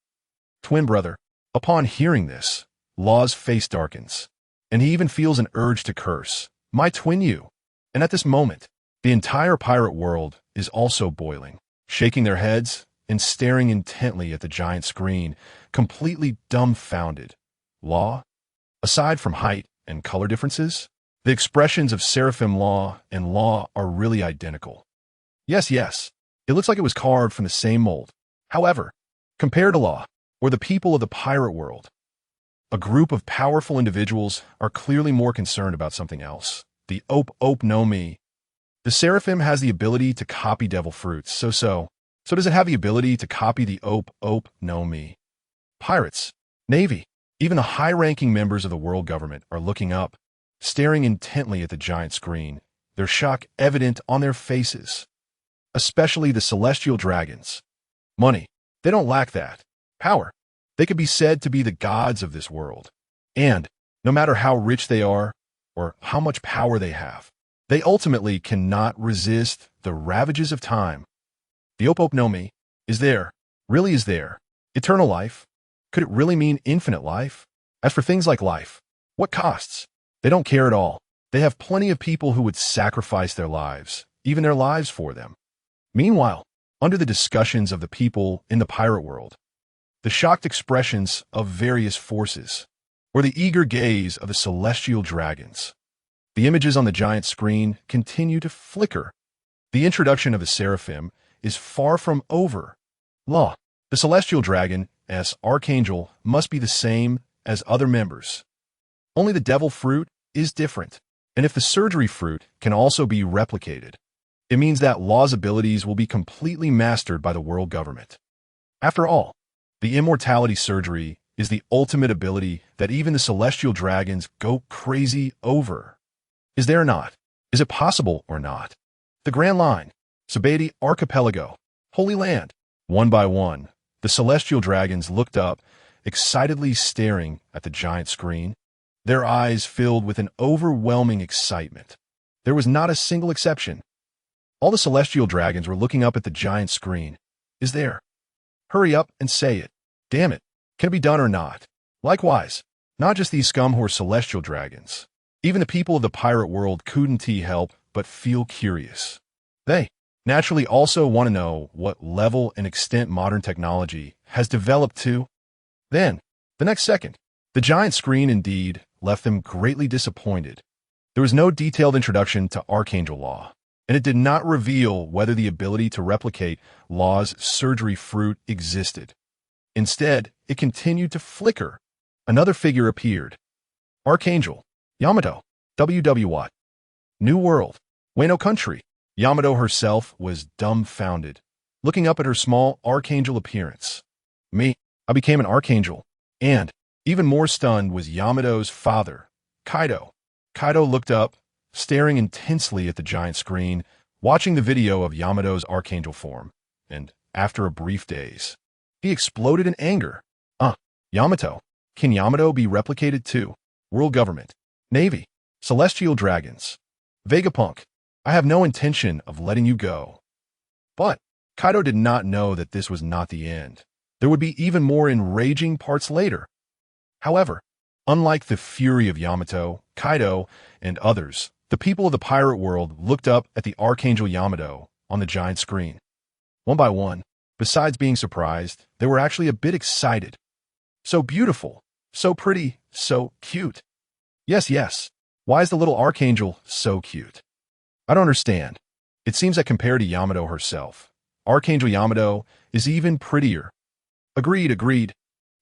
Twin brother. Upon hearing this, Law's face darkens, and he even feels an urge to curse. My twin you. And at this moment, the entire pirate world is also boiling, shaking their heads and staring intently at the giant screen, completely dumbfounded. Law? Aside from height and color differences, the expressions of Seraphim Law and Law are really identical. Yes, it looks like it was carved from the same mold. However, compared to Law, or the people of the pirate world, a group of powerful individuals are clearly more concerned about something else. The Ope no Mi. The Seraphim has the ability to copy devil fruits, so does it have the ability to copy the Ope no Mi? Pirates, Navy, even the high-ranking members of the world government are looking up, staring intently at the giant screen, their shock evident on their faces. Especially the celestial dragons. Money, they don't lack that. Power, they could be said to be the gods of this world. And, no matter how rich they are, or how much power they have, they ultimately cannot resist the ravages of time. The Ope no Mi is there, really is there. Eternal life? Could it really mean infinite life? As for things like life, what costs? They don't care at all. They have plenty of people who would sacrifice their lives, even their lives for them. Meanwhile, under the discussions of the people in the pirate world, the shocked expressions of various forces, or the eager gaze of the celestial dragons. The images on the giant screen continue to flicker. The introduction of the seraphim is far from over. Law. The celestial dragon, as Archangel, must be the same as other members. Only the devil fruit is different. And if the surgery fruit can also be replicated, it means that Law's abilities will be completely mastered by the world government. After all, the immortality surgery is the ultimate ability that even the celestial dragons go crazy over. Is there or not? Is it possible or not? The Grand Line, Sabati Archipelago, Holy Land. One by one, the celestial dragons looked up, excitedly staring at the giant screen, their eyes filled with an overwhelming excitement. There was not a single exception. All the celestial dragons were looking up at the giant screen. Is there? Hurry up and say it. Damn it. Can it be done or not? Likewise, not just these scum-whore celestial dragons. Even the people of the pirate world couldn't help but feel curious. They naturally also want to know what level and extent modern technology has developed to. Then, the next second, the giant screen indeed left them greatly disappointed. There was no detailed introduction to Archangel Law, and it did not reveal whether the ability to replicate Law's surgery fruit existed. Instead, it continued to flicker. Another figure appeared. Archangel, Yamato, WW. New World, Wano Country. Yamato herself was dumbfounded, looking up at her small archangel appearance. I became an archangel, and even more stunned was Yamato's father, Kaido. Kaido looked up, staring intensely at the giant screen, watching the video of Yamato's archangel form, and after a brief daze, he exploded in anger. Yamato. Can Yamato be replicated too? World government, Navy, celestial dragons. Vegapunk, I have no intention of letting you go. But Kaido did not know that this was not the end. There would be even more enraging parts later. However, unlike the fury of Yamato, Kaido, and others, the people of the pirate world looked up at the Archangel Yamato on the giant screen. One by one, besides being surprised, they were actually a bit excited. So beautiful, so pretty, so cute. Yes. Why is the little Archangel so cute? I don't understand. It seems that compared to Yamato herself, Archangel Yamato is even prettier. Agreed.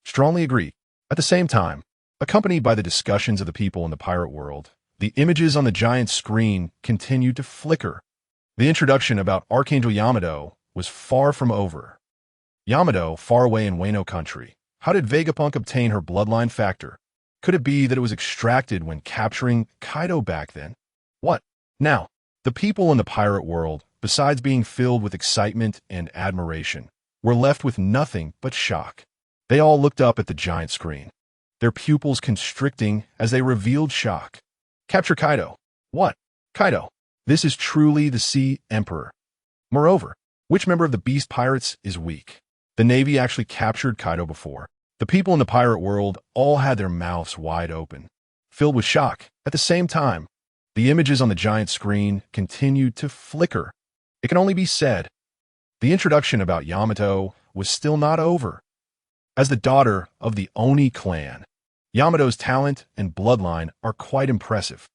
Strongly agreed. At the same time, accompanied by the discussions of the people in the pirate world, the images on the giant screen continued to flicker. The introduction about Archangel Yamato was far from over. Yamato, far away in Wano Country. How did Vegapunk obtain her bloodline factor? Could it be that it was extracted when capturing Kaido back then? What? Now, the people in the pirate world, besides being filled with excitement and admiration, were left with nothing but shock. They all looked up at the giant screen, their pupils constricting as they revealed shock. Capture Kaido. What? Kaido. This is truly the Sea Emperor. Moreover, which member of the Beast Pirates is weak? The Navy actually captured Kaido before. The people in the pirate world all had their mouths wide open, filled with shock. At the same time, the images on the giant screen continued to flicker. It can only be said, the introduction about Yamato was still not over. As the daughter of the Oni clan, Yamato's talent and bloodline are quite impressive.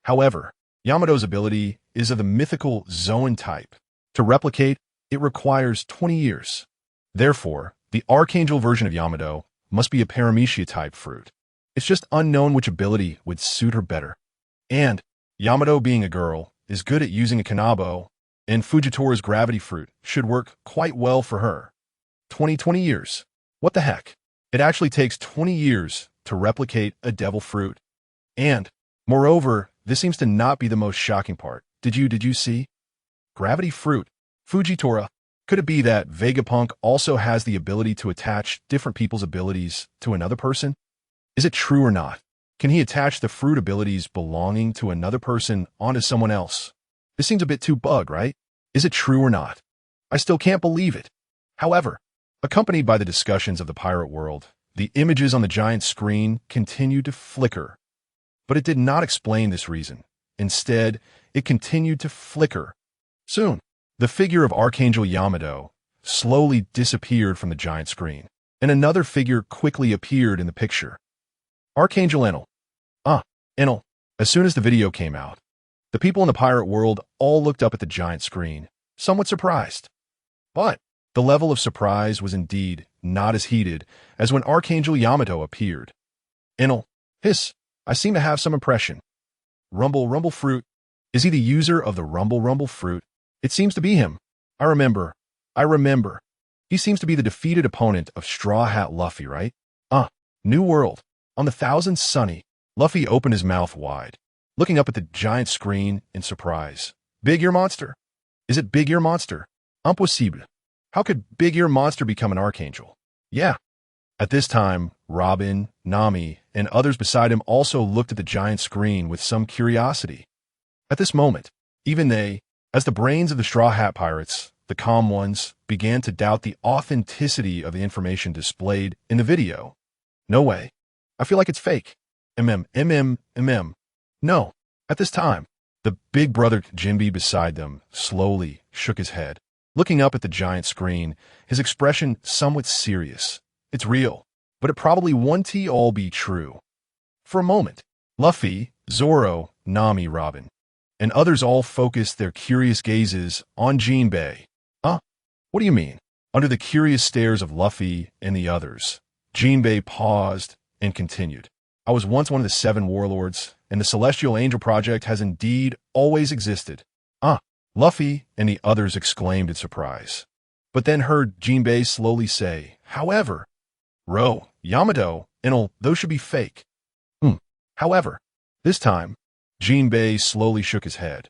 However, Yamato's ability is of the mythical Zoan type. To replicate, it requires 20 years. Therefore, the Archangel version of Yamato must be a Paramecia type fruit. It's just unknown which ability would suit her better. And Yamato, being a girl, is good at using a Kanabo, and Fujitori's gravity fruit should work quite well for her. 20 years. What the heck? It actually takes 20 years to replicate a devil fruit. And, moreover, this seems to not be the most shocking part. Did you see? Gravity fruit. Fujitora. Could it be that Vegapunk also has the ability to attach different people's abilities to another person? Is it true or not? Can he attach the fruit abilities belonging to another person onto someone else? This seems a bit too bug, right? Is it true or not? I still can't believe it. However, accompanied by the discussions of the pirate world, the images on the giant screen continued to flicker. But it did not explain this reason. Instead, it continued to flicker. Soon, the figure of Archangel Yamato slowly disappeared from the giant screen, and another figure quickly appeared in the picture. Archangel Enel. Enel. As soon as the video came out, the people in the pirate world all looked up at the giant screen, somewhat surprised. But the level of surprise was indeed not as heated as when Archangel Yamato appeared. Enel. Hiss. I seem to have some impression. Rumble Rumble Fruit. Is he the user of the Rumble Rumble Fruit? It seems to be him. I remember. He seems to be the defeated opponent of Straw Hat Luffy, right? New World. On the Thousand Sunny, Luffy opened his mouth wide, looking up at the giant screen in surprise. Big Ear Monster? Is it Big Ear Monster? Impossible. How could Big Ear Monster become an Archangel? Yeah. At this time, Robin, Nami, and others beside him also looked at the giant screen with some curiosity. At this moment, even they, as the brains of the Straw Hat Pirates, the calm ones, began to doubt the authenticity of the information displayed in the video. No way. I feel like it's fake. No. At this time, the big brother Jinbe beside them slowly shook his head, looking up at the giant screen, his expression somewhat serious. It's real, but it probably won't all be true. For a moment, Luffy, Zoro, Nami, Robin, and others all focused their curious gazes on Jinbe. What do you mean? Under the curious stares of Luffy and the others, Jinbe paused and continued. I was once one of the 7 warlords, and the Celestial Angel Project has indeed always existed. Luffy and the others exclaimed in surprise, but then heard Jinbe slowly say, however, Yamato, Enel, those should be fake. However, this time, Jinbe slowly shook his head.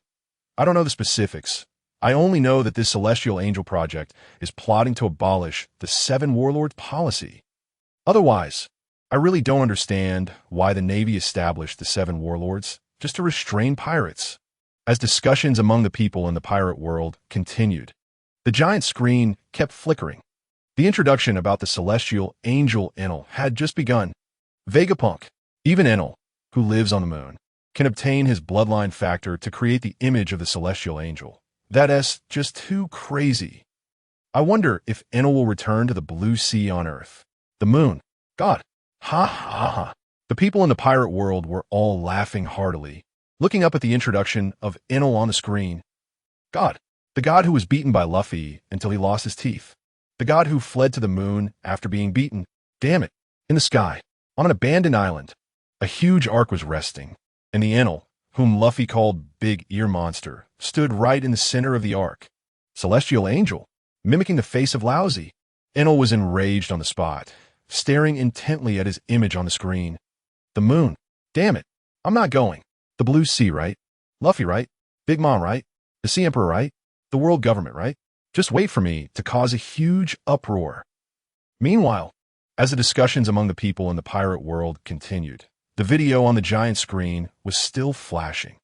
I don't know the specifics. I only know that this Celestial Angel Project is plotting to abolish the 7 warlords policy. Otherwise, I really don't understand why the Navy established the 7 warlords just to restrain pirates. As discussions among the people in the pirate world continued, the giant screen kept flickering. The introduction about the Celestial Angel Enel had just begun. Vegapunk, even Enel, who lives on the moon, can obtain his bloodline factor to create the image of the Celestial Angel. That's just too crazy. I wonder if Enel will return to the blue sea on Earth. The moon. God. Ha ha ha. The people in the pirate world were all laughing heartily, looking up at the introduction of Enel on the screen. God. The god who was beaten by Luffy until he lost his teeth. The god who fled to the moon after being beaten. Damn it. In the sky, on an abandoned island, a huge ark was resting, and the Enel, whom Luffy called Big Ear Monster, stood right in the center of the ark. Celestial Angel, mimicking the face of Lousy. Enel was enraged on the spot, staring intently at his image on the screen. The moon. Damn it. I'm not going. The blue sea, right? Luffy, right? Big Mom, right? The Sea Emperor, right? The world government, right? Just wait for me to cause a huge uproar. Meanwhile, as the discussions among the people in the pirate world continued, the video on the giant screen was still flashing.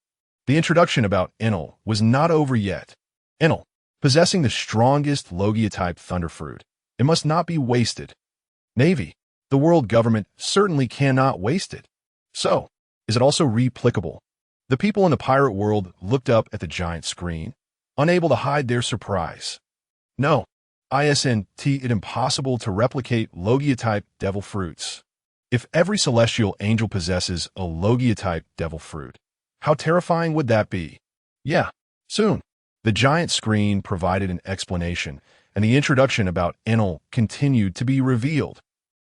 The introduction about Enel was not over yet. Enel, possessing the strongest Logia-type Thunderfruit, it must not be wasted. Navy, the world government certainly cannot waste it. So, is it also replicable? The people in the pirate world looked up at the giant screen, unable to hide their surprise. No, it impossible to replicate Logia-type devil fruits. If every celestial angel possesses a Logia-type devil fruit, how terrifying would that be? Yeah, soon. The giant screen provided an explanation, and the introduction about Enel continued to be revealed.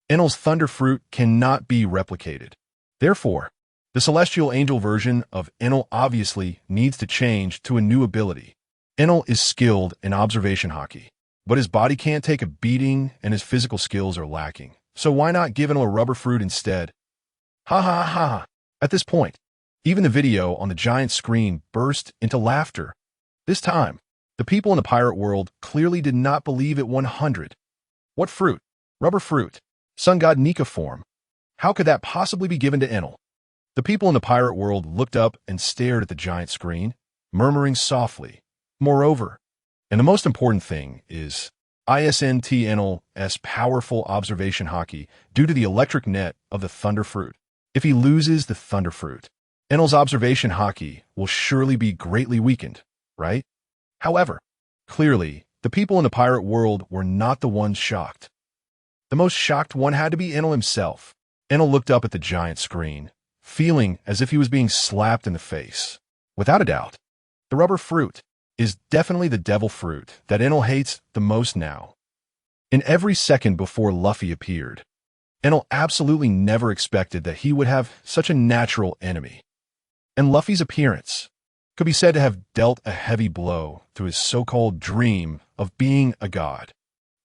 Enel's thunder fruit cannot be replicated. Therefore, the celestial angel version of Enel obviously needs to change to a new ability. Enel is skilled in observation hockey, but his body can't take a beating and his physical skills are lacking. So why not give Enel a rubber fruit instead? Ha ha ha. At this point, even the video on the giant screen burst into laughter. This time, the people in the pirate world clearly did not believe it 100. What fruit? Rubber fruit. Sun god Nika form. How could that possibly be given to Enel? The people in the pirate world looked up and stared at the giant screen, murmuring softly. Moreover, and the most important thing is, Enel's powerful observation hockey due to the electric net of the Thunder Fruit. If he loses the Thunder Fruit, Enel's observation hockey will surely be greatly weakened, right? However, clearly, the people in the pirate world were not the ones shocked. The most shocked one had to be Enel himself. Enel looked up at the giant screen, feeling as if he was being slapped in the face. Without a doubt, the rubber fruit is definitely the devil fruit that Enel hates the most now. In every second before Luffy appeared, Enel absolutely never expected that he would have such a natural enemy. And Luffy's appearance could be said to have dealt a heavy blow to his so-called dream of being a god.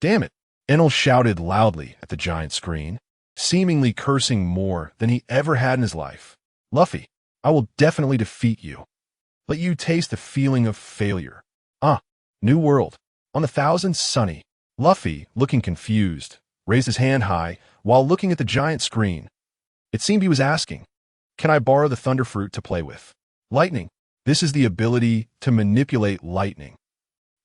Damn it, Enel shouted loudly at the giant screen, seemingly cursing more than he ever had in his life. Luffy, I will definitely defeat you. Let you taste the feeling of failure. New world. On the Thousand Sunny. Luffy, looking confused, raised his hand high while looking at the giant screen. It seemed he was asking, can I borrow the thunder fruit to play with? Lightning. This is the ability to manipulate lightning.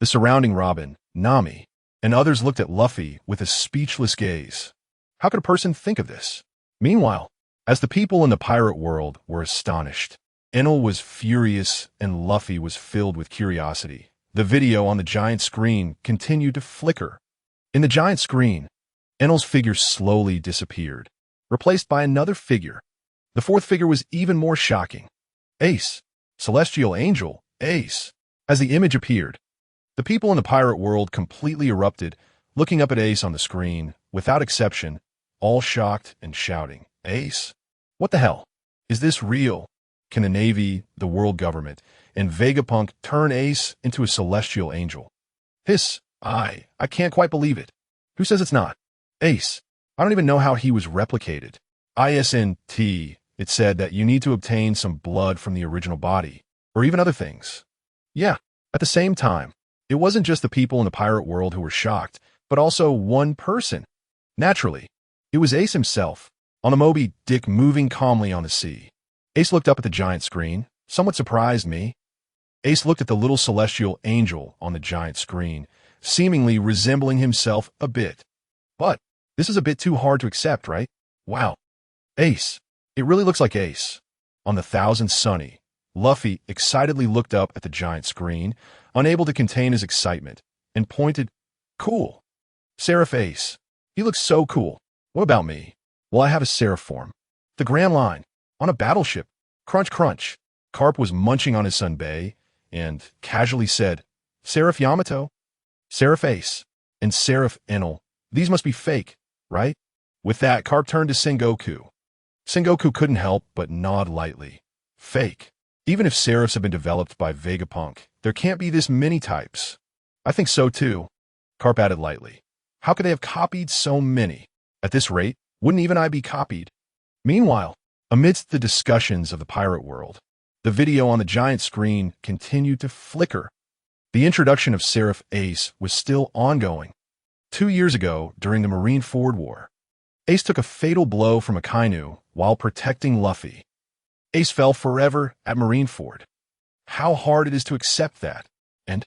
The surrounding Robin, Nami, and others looked at Luffy with a speechless gaze. How could a person think of this? Meanwhile, as the people in the pirate world were astonished, Enel was furious and Luffy was filled with curiosity. The video on the giant screen continued to flicker. In the giant screen, Enel's figure slowly disappeared, replaced by another figure. The fourth figure was even more shocking. Ace, Celestial Angel, Ace. As the image appeared, the people in the pirate world completely erupted, looking up at Ace on the screen, without exception, all shocked and shouting, Ace? What the hell? Is this real? Can the Navy, the world government, and Vegapunk turn Ace into a celestial angel? Hiss, I can't quite believe it. Who says it's not? Ace, I don't even know how he was replicated. ISNT, it said that you need to obtain some blood from the original body, or even other things. Yeah, at the same time, it wasn't just the people in the pirate world who were shocked, but also one person. Naturally, it was Ace himself, on a Moby Dick moving calmly on the sea. Ace looked up at the giant screen, somewhat surprised me. Ace looked at the little celestial angel on the giant screen, seemingly resembling himself a bit. But this is a bit too hard to accept, right? Wow. Ace. It really looks like Ace. On the Thousand Sunny, Luffy excitedly looked up at the giant screen, unable to contain his excitement, and pointed, Cool. Seraph Ace. He looks so cool. What about me? Well, I have a Seraph form. The Grand Line. On a battleship. Crunch, crunch. Carp was munching on his sunbae and casually said, Seraph Yamato, Seraph Ace, and Seraph Enel. These must be fake, right? With that, Carp turned to Sengoku. Sengoku couldn't help but nod lightly. Fake. Even if Seraphs have been developed by Vegapunk, there can't be this many types. I think so too. Carp added lightly. How could they have copied so many? At this rate, wouldn't even I be copied? Meanwhile, amidst the discussions of the pirate world, the video on the giant screen continued to flicker. The introduction of Seraph Ace was still ongoing. 2 years ago, during the Marineford War, Ace took a fatal blow from Akainu while protecting Luffy. Ace fell forever at Marineford. How hard it is to accept that. And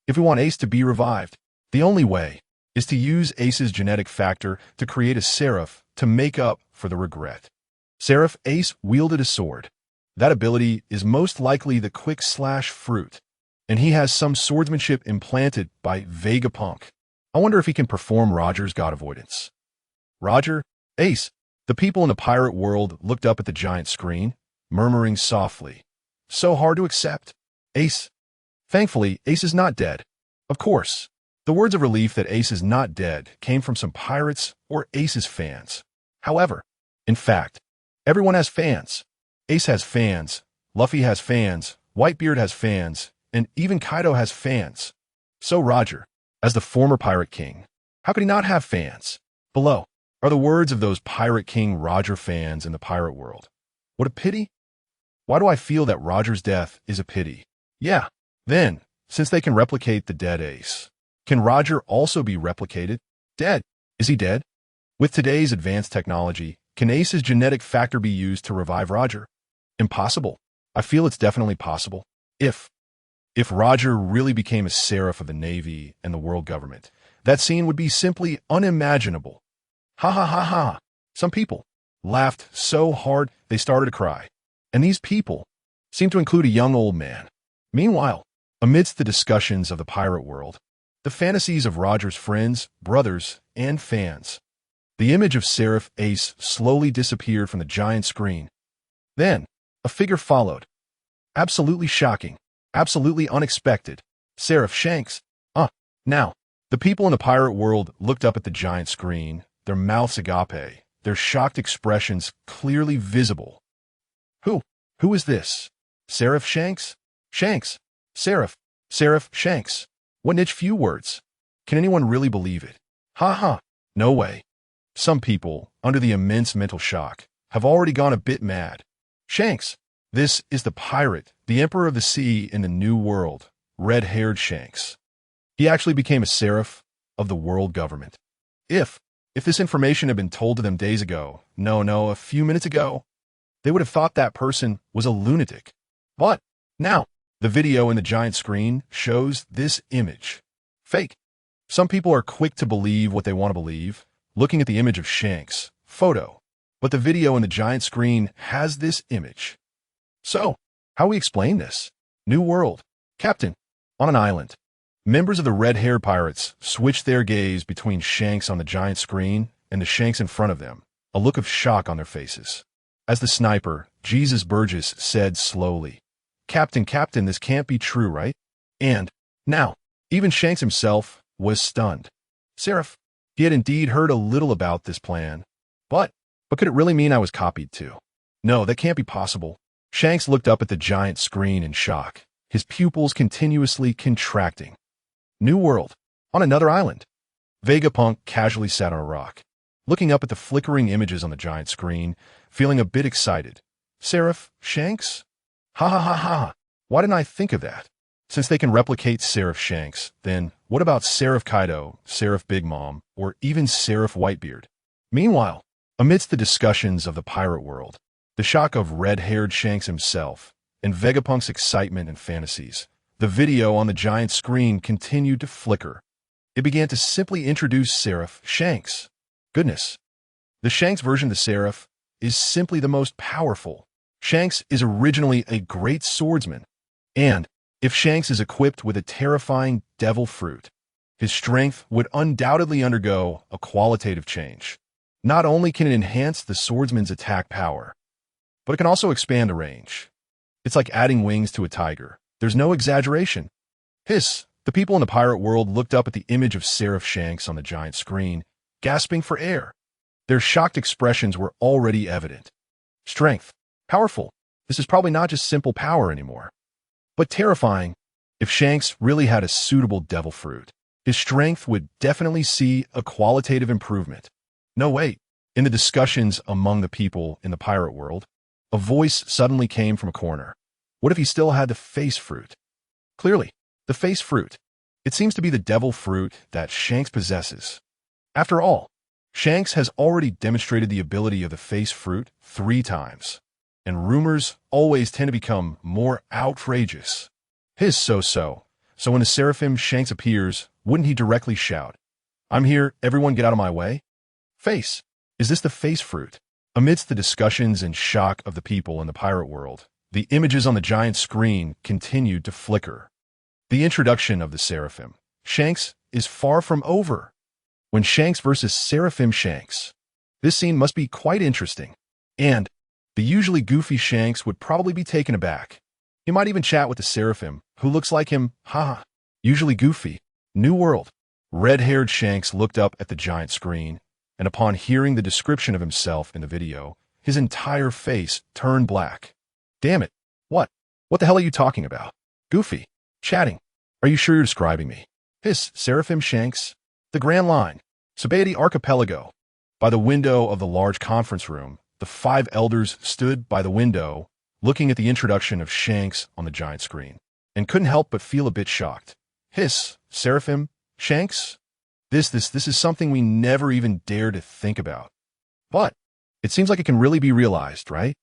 if we want Ace to be revived, the only way is to use Ace's genetic factor to create a Seraph to make up for the regret. Seraph Ace wielded a sword. That ability is most likely the Quick Slash fruit, and he has some swordsmanship implanted by Vegapunk. I wonder if he can perform Roger's God Avoidance. Roger, Ace. The people in the pirate world looked up at the giant screen, murmuring softly. So hard to accept. Ace. Thankfully, Ace is not dead. Of course, the words of relief that Ace is not dead came from some pirates or Ace's fans. However, in fact, everyone has fans. Ace has fans, Luffy has fans, Whitebeard has fans, and even Kaido has fans. So Roger, as the former Pirate King, how could he not have fans? Below are the words of those Pirate King Roger fans in the pirate world. What a pity. Why do I feel that Roger's death is a pity? Yeah, then, since they can replicate the dead Ace, can Roger also be replicated? Dead. Is he dead? With today's advanced technology, can Ace's genetic factor be used to revive Roger? Impossible. I feel it's definitely possible. If Roger really became a Seraph of the Navy and the world government, that scene would be simply unimaginable. Ha ha ha ha. Some people laughed so hard they started to cry. And these people seemed to include a young old man. Meanwhile, amidst the discussions of the pirate world, the fantasies of Roger's friends, brothers, and fans The image of Seraph Ace slowly disappeared from the giant screen. Then, a figure followed. Absolutely shocking. Absolutely unexpected. Seraph Shanks. Now, the people in the pirate world looked up at the giant screen, their mouths agape, their shocked expressions clearly visible. Who is this? Seraph Shanks? Shanks. Seraph Shanks. What niche few words. Can anyone really believe it? Ha. No way. Some people, under the immense mental shock, have already gone a bit mad. Shanks. This is the pirate, the emperor of the sea in the new world, red-haired Shanks. He actually became a seraph of the world government. If this information had been told to them days ago, no, a few minutes ago, they would have thought that person was a lunatic. But now, the video in the giant screen shows this image. Fake. Some people are quick to believe what they want to believe, looking at the image of Shanks' photo. But the video in the giant screen has this image. So, how we explain this? New world. Captain. On an island. Members of the red-haired pirates switched their gaze between Shanks on the giant screen and the Shanks in front of them, a look of shock on their faces. As the sniper, Jesus Burgess, said slowly, Captain, this can't be true, right? And, now, even Shanks himself was stunned. Seraph, he had indeed heard a little about this plan. But could it really mean I was copied too? No, that can't be possible. Shanks looked up at the giant screen in shock, his pupils continuously contracting. New world. On another island. Vegapunk casually sat on a rock, looking up at the flickering images on the giant screen, feeling a bit excited. Seraph Shanks? Ha. Why didn't I think of that? Since they can replicate Seraph Shanks, then what about Seraph Kaido, Seraph Big Mom, or even Seraph Whitebeard? Meanwhile, amidst the discussions of the pirate world, the shock of red-haired Shanks himself, and Vegapunk's excitement and fantasies, the video on the giant screen continued to flicker. It began to simply introduce Seraph Shanks. Goodness. The Shanks version of the Seraph is simply the most powerful. Shanks is originally a great swordsman, and if Shanks is equipped with a terrifying devil fruit, his strength would undoubtedly undergo a qualitative change. Not only can it enhance the swordsman's attack power, but it can also expand the range. It's like adding wings to a tiger. There's no exaggeration. Hiss! The people in the pirate world looked up at the image of Seraph Shanks on the giant screen, gasping for air. Their shocked expressions were already evident. Strength. Powerful. This is probably not just simple power anymore, but terrifying. If Shanks really had a suitable devil fruit, his strength would definitely see a qualitative improvement. No, wait. In the discussions among the people in the pirate world, a voice suddenly came from a corner. What if he still had the face fruit? Clearly, the face fruit. It seems to be the devil fruit that Shanks possesses. After all, Shanks has already demonstrated the ability of the face fruit 3 times, and rumors always tend to become more outrageous. His so when the Seraphim Shanks appears, wouldn't he directly shout, I'm here, everyone get out of my way? Face. Is this the face fruit? Amidst the discussions and shock of the people in the pirate world, the images on the giant screen continued to flicker. The introduction of the Seraphim Shanks is far from over. When Shanks versus Seraphim Shanks. This scene must be quite interesting. And the usually goofy Shanks would probably be taken aback. He might even chat with the Seraphim, who looks like him, usually goofy. New world. Red-haired Shanks looked up at the giant screen, and upon hearing the description of himself in the video, his entire face turned black. Damn it. What the hell are you talking about? Goofy. Chatting. Are you sure you're describing me? Hiss, Seraphim Shanks. The Grand Line. Sabaody Archipelago. By the window of the large conference room, the 5 elders stood by the window, looking at the introduction of Shanks on the giant screen, and couldn't help but feel a bit shocked. Hiss, Seraphim Shanks? This is something we never even dare to think about. But it seems like it can really be realized, right?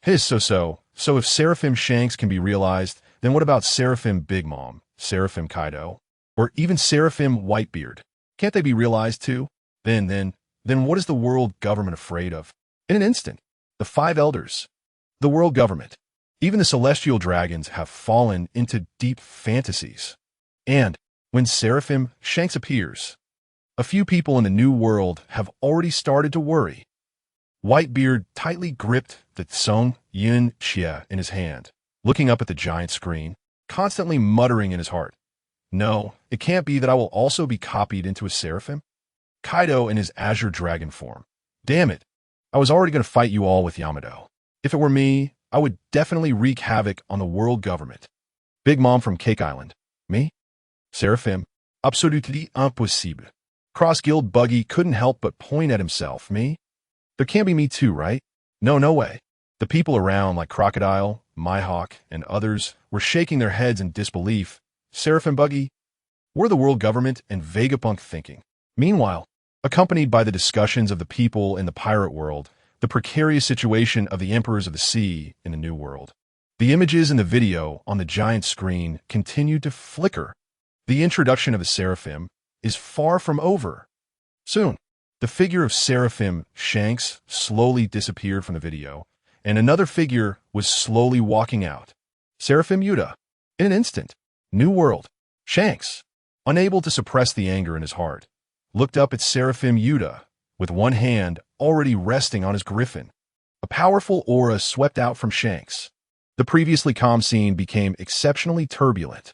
Hiss, so if Seraphim Shanks can be realized, then what about Seraphim Big Mom, Seraphim Kaido, or even Seraphim Whitebeard? Can't they be realized too? Then what is the world government afraid of? In an instant, the 5 elders, the world government, even the celestial dragons have fallen into deep fantasies. And when Seraphim Shanks appears, A few people in the New World have already started to worry. Whitebeard tightly gripped the Tsung Yun Xia in his hand, looking up at the giant screen, constantly muttering in his heart, "No, it can't be that I will also be copied into a seraphim." Kaido in his azure dragon form. "Damn it, I was already going to fight you all with Yamato. If it were me, I would definitely wreak havoc on the world government." Big Mom from Cake Island. "Me? Seraphim? Absolutely impossible." Cross-Guild Buggy couldn't help but point at himself. "Me? There can't be me too, right? No, no way." The people around, like Crocodile, Mihawk, and others, were shaking their heads in disbelief. Seraphim Buggy? Were the world government and Vegapunk thinking? Meanwhile, accompanied by the discussions of the people in the pirate world, the precarious situation of the Emperors of the Sea in the New World, the images in the video on the giant screen continued to flicker. The introduction of the Seraphim is far from over. Soon, the figure of Seraphim Shanks slowly disappeared from the video, and another figure was slowly walking out. Seraphim Yuta. In an instant, New World. Shanks, unable to suppress the anger in his heart, looked up at Seraphim Yuta, with one hand already resting on his griffin. A powerful aura swept out from Shanks. The previously calm scene became exceptionally turbulent.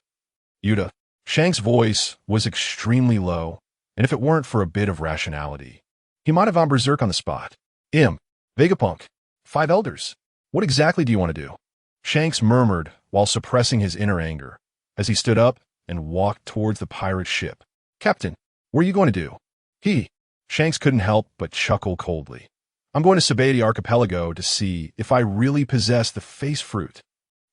"Yuta." Shanks' voice was extremely low, and if it weren't for a bit of rationality, he might have gone berserk on the spot. Vegapunk. 5 elders. What exactly do you want to do?" Shanks murmured while suppressing his inner anger, as he stood up and walked towards the pirate ship. "Captain, what are you going to do?" Shanks couldn't help but chuckle coldly. "I'm going to Sabati Archipelago to see if I really possess the face fruit."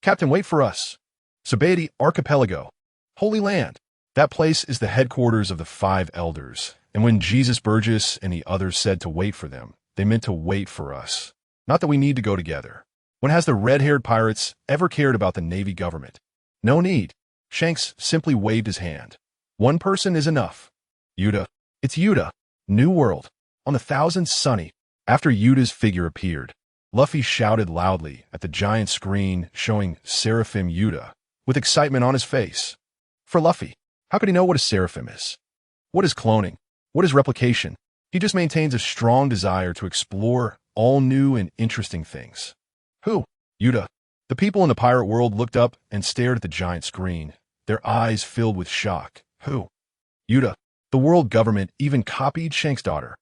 "Captain, wait for us." Sabati Archipelago. Holy Land. That place is the headquarters of the 5 elders, and when Jesus Burgess and the others said to wait for them, they meant to wait for us. Not that we need to go together. When has the red-haired pirates ever cared about the Navy government? No need. Shanks simply waved his hand. "One person is enough." "Yuta." "It's Yuta." New World. On the Thousand Sunny. After Yuta's figure appeared, Luffy shouted loudly at the giant screen showing Seraphim Yuta, with excitement on his face. For Luffy, how could he know what a seraphim is? What is cloning? What is replication? He just maintains a strong desire to explore all new and interesting things. Who? Yuta. The people in the pirate world looked up and stared at the giant screen, their eyes filled with shock. Who? Yuta. The world government even copied Shanks' daughter.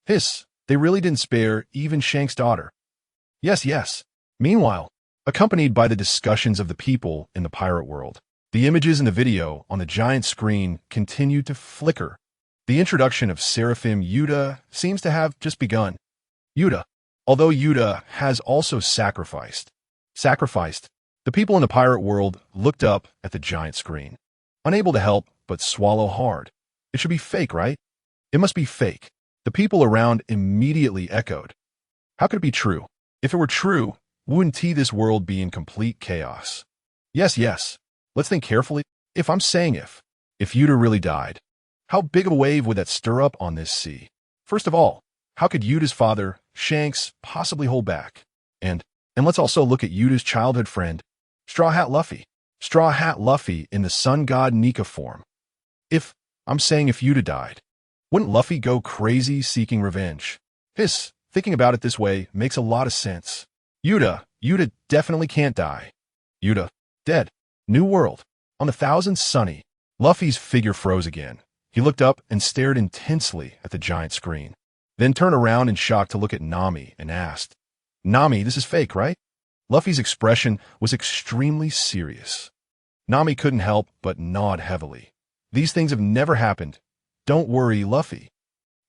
Hiss, they really didn't spare even Shanks' daughter. Yes. Meanwhile, accompanied by the discussions of the people in the pirate world, the images in the video on the giant screen continued to flicker. The introduction of Seraphim Yuta seems to have just begun. Yuta. Although Yuta has also sacrificed, the people in the pirate world looked up at the giant screen, unable to help but swallow hard. It should be fake, right? It must be fake. The people around immediately echoed. How could it be true? If it were true, wouldn't this world be in complete chaos? Yes. Let's think carefully. If Yuta really died, how big of a wave would that stir up on this sea? First of all, how could Yuta's father, Shanks, possibly hold back? And let's also look at Yuta's childhood friend, Straw Hat Luffy. Straw Hat Luffy in the sun god Nika form. If Yuta died, wouldn't Luffy go crazy seeking revenge? Thinking about it this way makes a lot of sense. Yuta definitely can't die. Yuta, dead. New World. On the Thousand Sunny. Luffy's figure froze again. He looked up and stared intensely at the giant screen, then turned around in shock to look at Nami and asked, "Nami, this is fake, right?" Luffy's expression was extremely serious. Nami couldn't help but nod heavily. "These things have never happened. Don't worry, Luffy."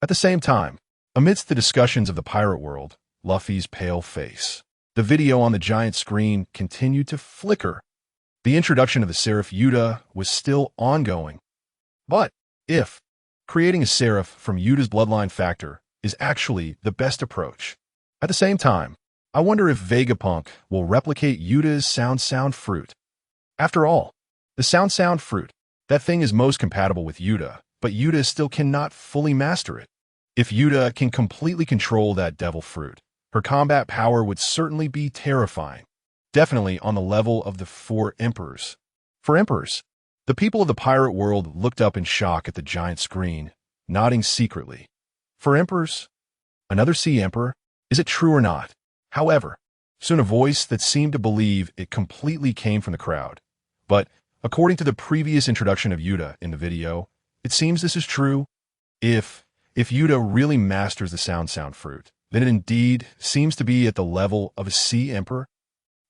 At the same time, amidst the discussions of the pirate world, Luffy's pale face, the video on the giant screen continued to flicker. The introduction of the Seraph Yuta was still ongoing. But if creating a Seraph from Yuta's bloodline factor is actually the best approach. At the same time, I wonder if Vegapunk will replicate Yuta's sound fruit. After all, the sound fruit, that thing is most compatible with Yuta, but Yuta still cannot fully master it. If Yuta can completely control that devil fruit, her combat power would certainly be terrifying. Definitely on the level of the 4 emperors. For emperors, the people of the pirate world looked up in shock at the giant screen, nodding secretly. For emperors? Another sea emperor? Is it true or not? However, soon a voice that seemed to believe it completely came from the crowd. But, according to the previous introduction of Yuta in the video, it seems this is true. If Yuta really masters the sound fruit, then it indeed seems to be at the level of a sea emperor.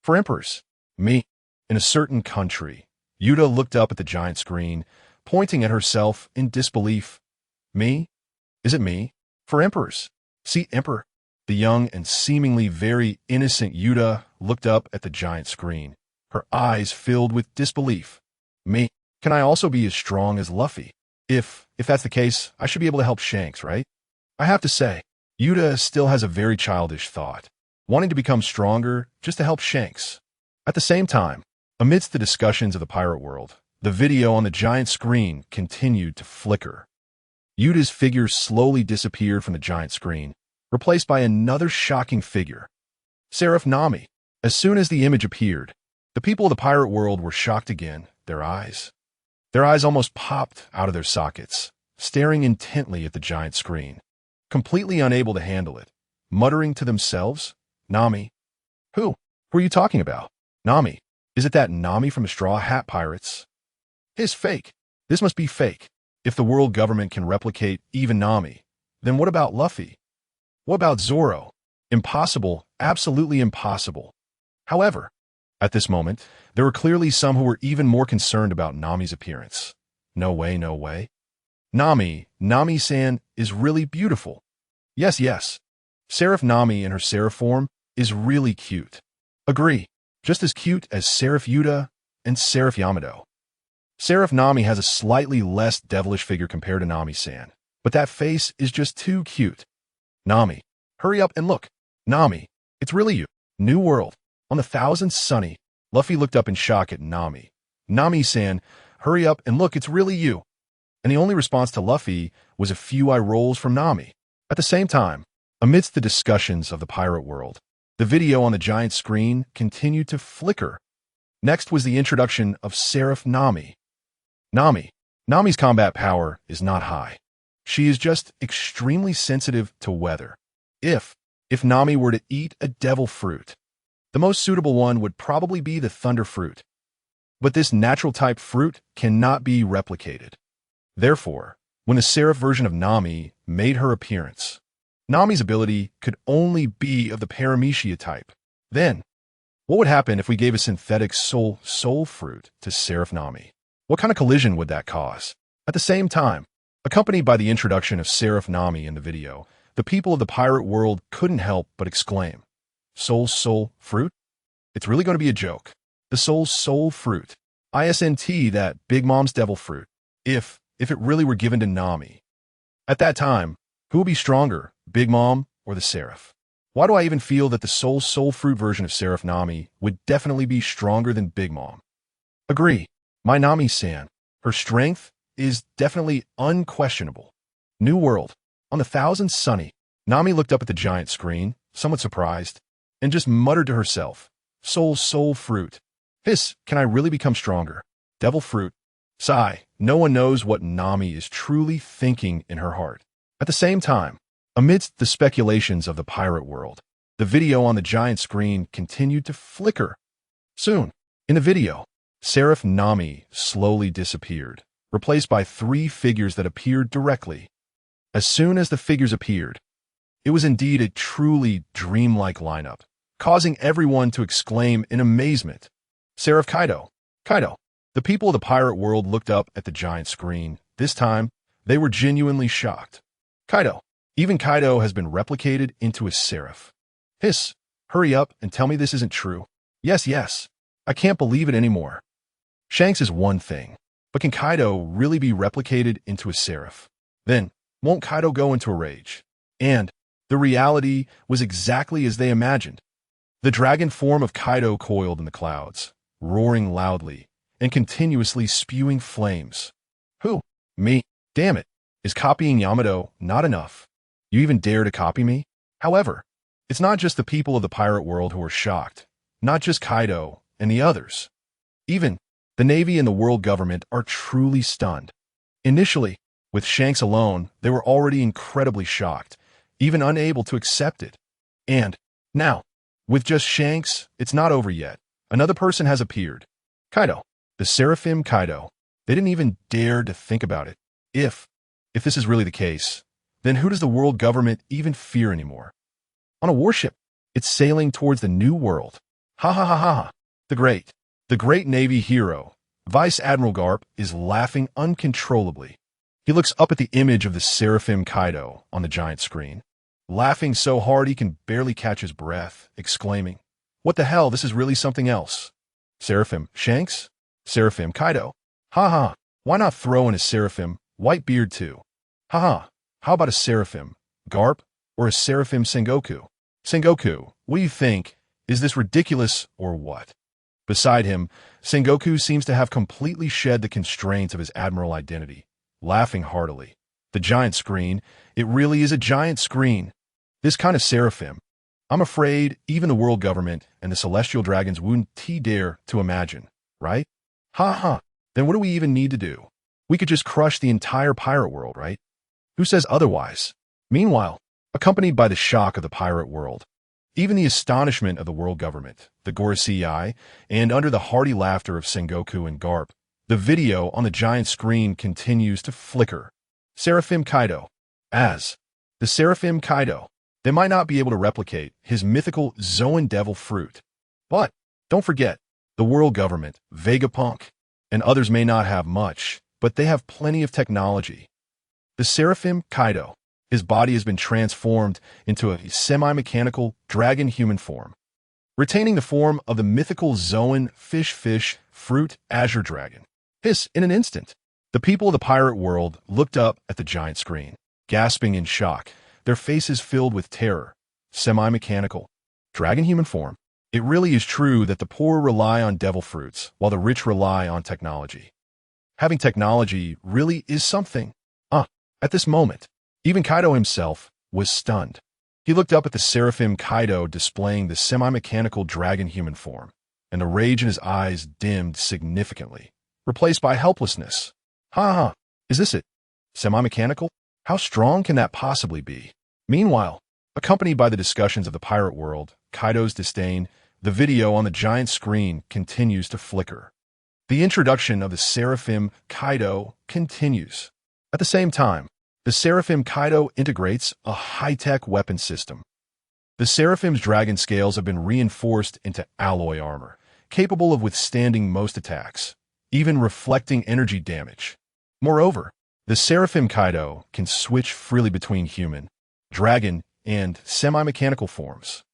For emperors, me, in a certain country, Yuta looked up at the giant screen, pointing at herself in disbelief. Me? Is it me? For emperors, sea emperor. The young and seemingly very innocent Yuta looked up at the giant screen, her eyes filled with disbelief. Me? Can I also be as strong as Luffy? If that's the case, I should be able to help Shanks, right? I have to say, Yuta still has a very childish thought, wanting to become stronger just to help Shanks. At the same time, amidst the discussions of the pirate world, the video on the giant screen continued to flicker. Yuta's figure slowly disappeared from the giant screen, replaced by another shocking figure. Seraph Nami. As soon as the image appeared, the people of the pirate world were shocked again, their eyes almost popped out of their sockets, staring intently at the giant screen, completely unable to handle it, muttering to themselves, Nami. Who are you talking about? Nami. Is it that Nami from the Straw Hat Pirates? It's fake. This must be fake. If the world government can replicate even Nami, then what about Luffy? What about Zoro? Impossible, absolutely impossible. However, at this moment, there were clearly some who were even more concerned about Nami's appearance. No way, no way. Nami-san is really beautiful. Yes. Seraph Nami in her Seraph form is really cute. Agree. Just as cute as Seraph Yuta and Seraph Yamato. Seraph Nami has a slightly less devilish figure compared to Nami-san, but that face is just too cute. Nami, hurry up and look. Nami, it's really you. New world. On the 1000th Sunny. Luffy looked up in shock at Nami. Nami-san, hurry up and look, it's really you. And the only response to Luffy was a few eye rolls from Nami. At the same time, amidst the discussions of the pirate world, the video on the giant screen continued to flicker. Next was the introduction of Seraph Nami. Nami's combat power is not high. She is just extremely sensitive to weather. If Nami were to eat a devil fruit, the most suitable one would probably be the thunder fruit. But this natural type fruit cannot be replicated. Therefore, when the Seraph version of Nami made her appearance, Nami's ability could only be of the Paramecia type. Then, what would happen if we gave a synthetic soul fruit to Seraph Nami? What kind of collision would that cause? At the same time, accompanied by the introduction of Seraph Nami in the video, the people of the pirate world couldn't help but exclaim, Soul fruit? It's really going to be a joke. The soul fruit. ISNT, that Big Mom's devil fruit. If it really were given to Nami. At that time, who would be stronger, Big Mom or the Seraph? Why do I even feel that the soul fruit version of Seraph Nami would definitely be stronger than Big Mom? Agree. My Nami-san, her strength is definitely unquestionable. New world. On the 1000th Sunny, Nami looked up at the giant screen, somewhat surprised, and just muttered to herself, Soul fruit. Hiss, can I really become stronger? Devil fruit. Sigh, no one knows what Nami is truly thinking in her heart. At the same time, amidst the speculations of the pirate world, the video on the giant screen continued to flicker. Soon, in the video, Seraph Nami slowly disappeared, replaced by 3 figures that appeared directly. As soon as the figures appeared, it was indeed a truly dreamlike lineup, causing everyone to exclaim in amazement, Seraph Kaido. The people of the pirate world looked up at the giant screen. This time, they were genuinely shocked. Kaido. Even Kaido has been replicated into a Seraph. Hiss, hurry up and tell me this isn't true. Yes. I can't believe it anymore. Shanks is one thing, but can Kaido really be replicated into a Seraph? Then, won't Kaido go into a rage? And the reality was exactly as they imagined. The dragon form of Kaido coiled in the clouds, roaring loudly and continuously spewing flames. Who? Me? Damn it. Is copying Yamato not enough? You even dare to copy me? However, it's not just the people of the pirate world who are shocked, not just Kaido and the others. Even the Navy and the world government are truly stunned. Initially, With Shanks alone, they were already incredibly shocked, even unable to accept it. And now, with just Shanks, it's not over yet. Another person has appeared. Kaido. The Seraphim Kaido. They didn't even dare to think about it. If this is really the case, then who does the world government even fear anymore? On a warship, it's sailing towards the new world. Ha ha ha ha. The great Navy hero, Vice Admiral Garp, is laughing uncontrollably. He looks up at the image of the Seraphim Kaido on the giant screen, laughing so hard he can barely catch his breath, exclaiming, "What the hell, this is really something else." Seraphim Shanks? Seraphim Kaido. Ha ha, why not throw in a Seraphim Whitebeard too? Ha ha, how about a Seraphim Garp or a Seraphim Sengoku? Sengoku, what do you think? Is this ridiculous or what? Beside him, Sengoku seems to have completely shed the constraints of his admiral identity, laughing heartily. The giant screen, it really is a giant screen. This kind of Seraphim, I'm afraid even the world government and the celestial dragons wouldn't dare to imagine, right? Ha ha, then what do we even need to do? We could just crush the entire pirate world, right? Who says otherwise? Meanwhile, accompanied by the shock of the pirate world, even the astonishment of the world government, the Gorosei, and under the hearty laughter of Sengoku and Garp, the video on the giant screen continues to flicker. Seraphim Kaido. As the Seraphim Kaido, they might not be able to replicate his mythical Zoan Devil fruit. But don't forget, the world government, Vegapunk, and others may not have much, but they have plenty of technology. The Seraphim Kaido, his body has been transformed into a semi-mechanical dragon-human form, retaining the form of the mythical Zoan fish fruit azure dragon. In an instant, the people of the pirate world looked up at the giant screen, gasping in shock, their faces filled with terror. Semi-mechanical, dragon-human form. It really is true that the poor rely on devil fruits, while the rich rely on technology. Having technology really is something. At this moment, even Kaido himself was stunned. He looked up at the Seraphim Kaido displaying the semi-mechanical dragon-human form, and the rage in his eyes dimmed significantly, replaced by helplessness. Ha! Is this it? Semi-mechanical? How strong can that possibly be? Meanwhile, accompanied by the discussions of the pirate world, Kaido's disdain, the video on the giant screen continues to flicker. The introduction of the Seraphim Kaido continues. At the same time, the Seraphim Kaido integrates a high-tech weapon system. The Seraphim's dragon scales have been reinforced into alloy armor, capable of withstanding most attacks, even reflecting energy damage. Moreover, the Seraphim Kaido can switch freely between human, dragon, and semi-mechanical forms.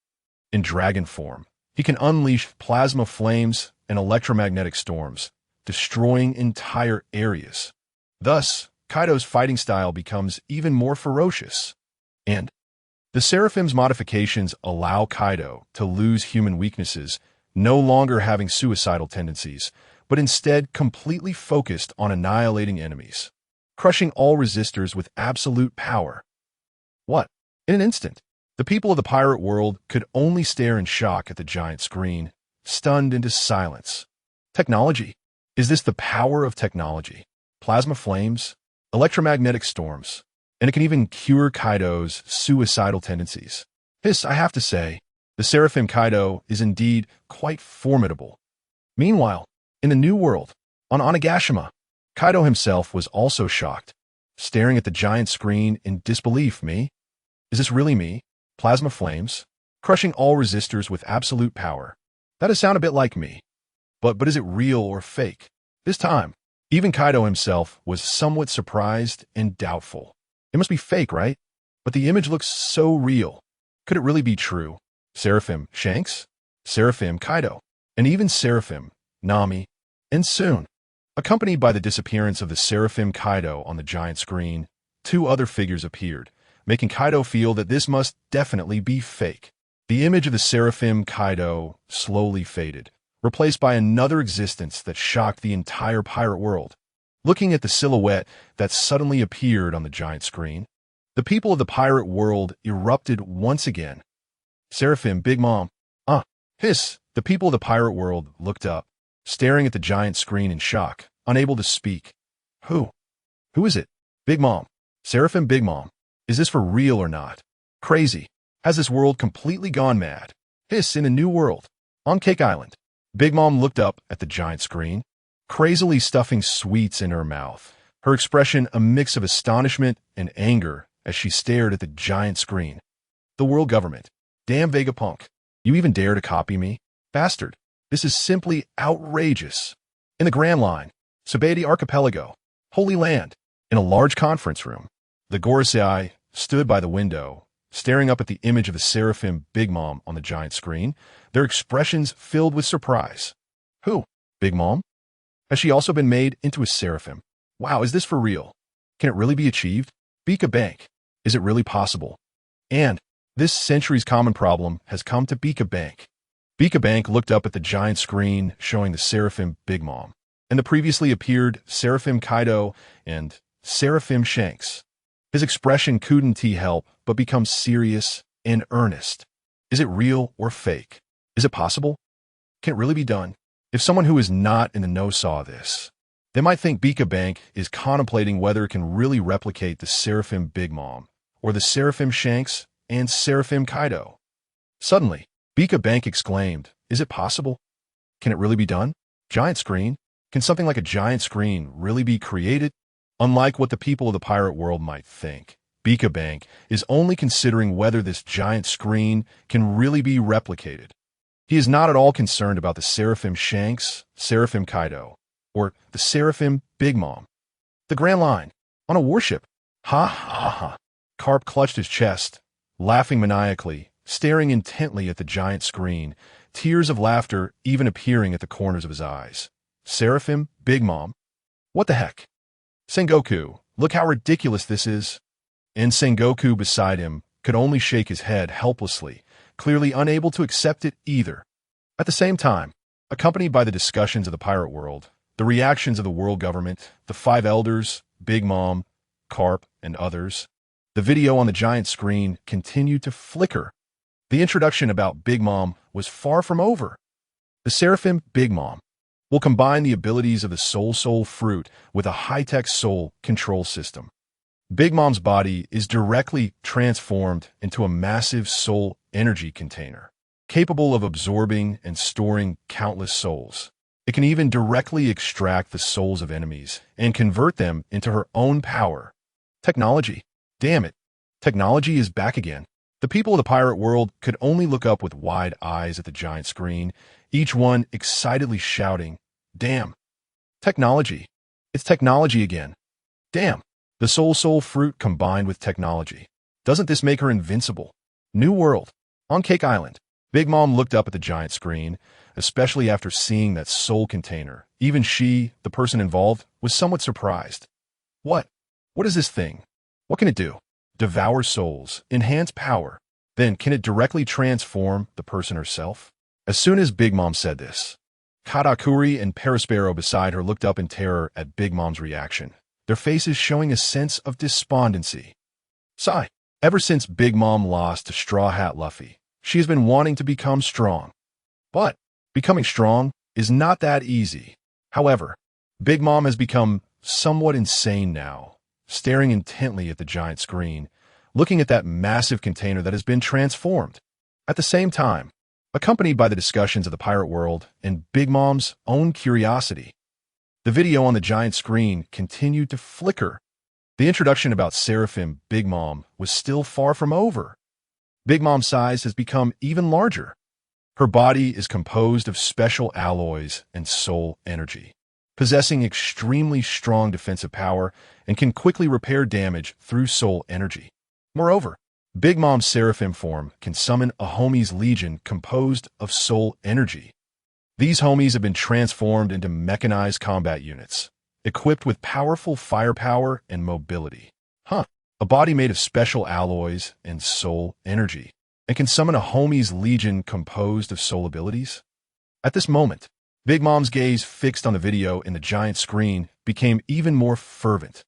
In dragon form, he can unleash plasma flames and electromagnetic storms, destroying entire areas. Thus, Kaido's fighting style becomes even more ferocious. And the Seraphim's modifications allow Kaido to lose human weaknesses, no longer having suicidal tendencies, but instead completely focused on annihilating enemies, crushing all resistors with absolute power. What? In an instant, the people of the pirate world could only stare in shock at the giant screen, stunned into silence. Technology? Is this the power of technology? Plasma flames? Electromagnetic storms, and it can even cure Kaido's suicidal tendencies. I have to say, the Seraphim Kaido is indeed quite formidable. Meanwhile, in the new world, on Onigashima, Kaido himself was also shocked, staring at the giant screen in disbelief. Me? Is this really me? Plasma flames? Crushing all resistors with absolute power. That does sound a bit like me. But is it real or fake? This time, even Kaido himself was somewhat surprised and doubtful. It must be fake, right? But the image looks so real. Could it really be true? Seraphim Shanks? Seraphim Kaido? And even Seraphim Nami? And soon, accompanied by the disappearance of the Seraphim Kaido on the giant screen, two other figures appeared, making Kaido feel that this must definitely be fake. The image of the Seraphim Kaido slowly faded, replaced by another existence that shocked the entire pirate world. Looking at the silhouette that suddenly appeared on the giant screen, the people of the pirate world erupted once again. Seraphim Big Mom. The people of the pirate world looked up, staring at the giant screen in shock, unable to speak. Who is it? Big Mom. Seraphim Big Mom. Is this for real or not? Crazy. Has this world completely gone mad? Hiss in a new world. On Cake Island. Big Mom looked up at the giant screen, crazily stuffing sweets in her mouth, her expression a mix of astonishment and anger as she stared at the giant screen. The world government. Damn Vegapunk. You even dare to copy me? Bastard. This is simply outrageous. In the Grand Line. Sabaody Archipelago. Holy Land. In a large conference room. The Gorosei stood by the window, staring up at the image of the Seraphim Big Mom on the giant screen, their expressions filled with surprise. Who? Big Mom? Has she also been made into a Seraphim? Wow, is this for real? Can it really be achieved? Bika Bank. Is it really possible? And this century's common problem has come to Bika Bank. Bika Bank looked up at the giant screen showing the Seraphim Big Mom, and the previously appeared Seraphim Kaido and Seraphim Shanks. His expression couldn't help but become serious and earnest. Is it real or fake? Is it possible? Can it really be done? If someone who is not in the know saw this, they might think Bika Bank is contemplating whether it can really replicate the Seraphim Big Mom or the Seraphim Shanks and Seraphim Kaido. Suddenly, Bika Bank exclaimed, is it possible? Can it really be done? Giant screen? Can something like a giant screen really be created? Unlike what the people of the pirate world might think, Bika Bank is only considering whether this giant screen can really be replicated. He is not at all concerned about the Seraphim Shanks, Seraphim Kaido, or the Seraphim Big Mom. The Grand Line. On a warship. Ha ha ha. Carp clutched his chest, laughing maniacally, staring intently at the giant screen, tears of laughter even appearing at the corners of his eyes. Seraphim Big Mom? What the heck? Sengoku, look how ridiculous this is. And Sengoku beside him could only shake his head helplessly, clearly unable to accept it either. At the same time, accompanied by the discussions of the pirate world, the reactions of the world government, the five elders, Big Mom, Carp, and others, the video on the giant screen continued to flicker. The introduction about Big Mom was far from over. The Seraphim Big Mom will combine the abilities of the Soul Fruit with a high-tech soul control system. Big Mom's body is directly transformed into a massive soul energy container, capable of absorbing and storing countless souls. It can even directly extract the souls of enemies and convert them into her own power. Technology. Damn it. Technology is back again. The people of the pirate world could only look up with wide eyes at the giant screen, each one excitedly shouting, damn. Technology. It's technology again. Damn. The soul fruit combined with technology. Doesn't this make her invincible? New world. On Cake Island. Big Mom looked up at the giant screen, especially after seeing that soul container. Even she, the person involved, was somewhat surprised. What? What is this thing? What can it do? Devour souls, enhance power. Then can it directly transform the person herself? As soon as Big Mom said this, Katakuri and Perispero beside her looked up in terror at Big Mom's reaction, their faces showing a sense of despondency. Sigh. Ever since Big Mom lost to Straw Hat Luffy, she has been wanting to become strong. But becoming strong is not that easy. However, Big Mom has become somewhat insane now, staring intently at the giant screen, looking at that massive container that has been transformed. At the same time, accompanied by the discussions of the pirate world and Big Mom's own curiosity, the video on the giant screen continued to flicker. The introduction about Seraphim Big Mom was still far from over. Big Mom's size has become even larger. Her body is composed of special alloys and soul energy, possessing extremely strong defensive power and can quickly repair damage through soul energy. Moreover, Big Mom's Seraphim form can summon a homies legion composed of soul energy. These homies have been transformed into mechanized combat units, equipped with powerful firepower and mobility. A body made of special alloys and soul energy, and can summon a homies legion composed of soul abilities? At this moment, Big Mom's gaze fixed on the video in the giant screen became even more fervent.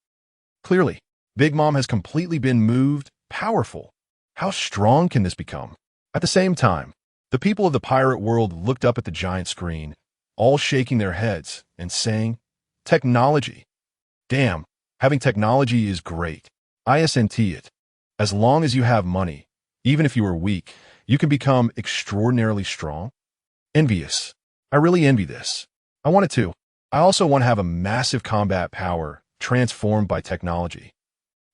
Clearly, Big Mom has completely been moved, powerful. How strong can this become? At the same time, the people of the pirate world looked up at the giant screen, all shaking their heads and saying, technology. Damn, Having technology is great. ISNT it. As long as you have money, even if you are weak, you can become extraordinarily strong. Envious. I really envy this. I want it too. I also want to have a massive combat power transformed by technology.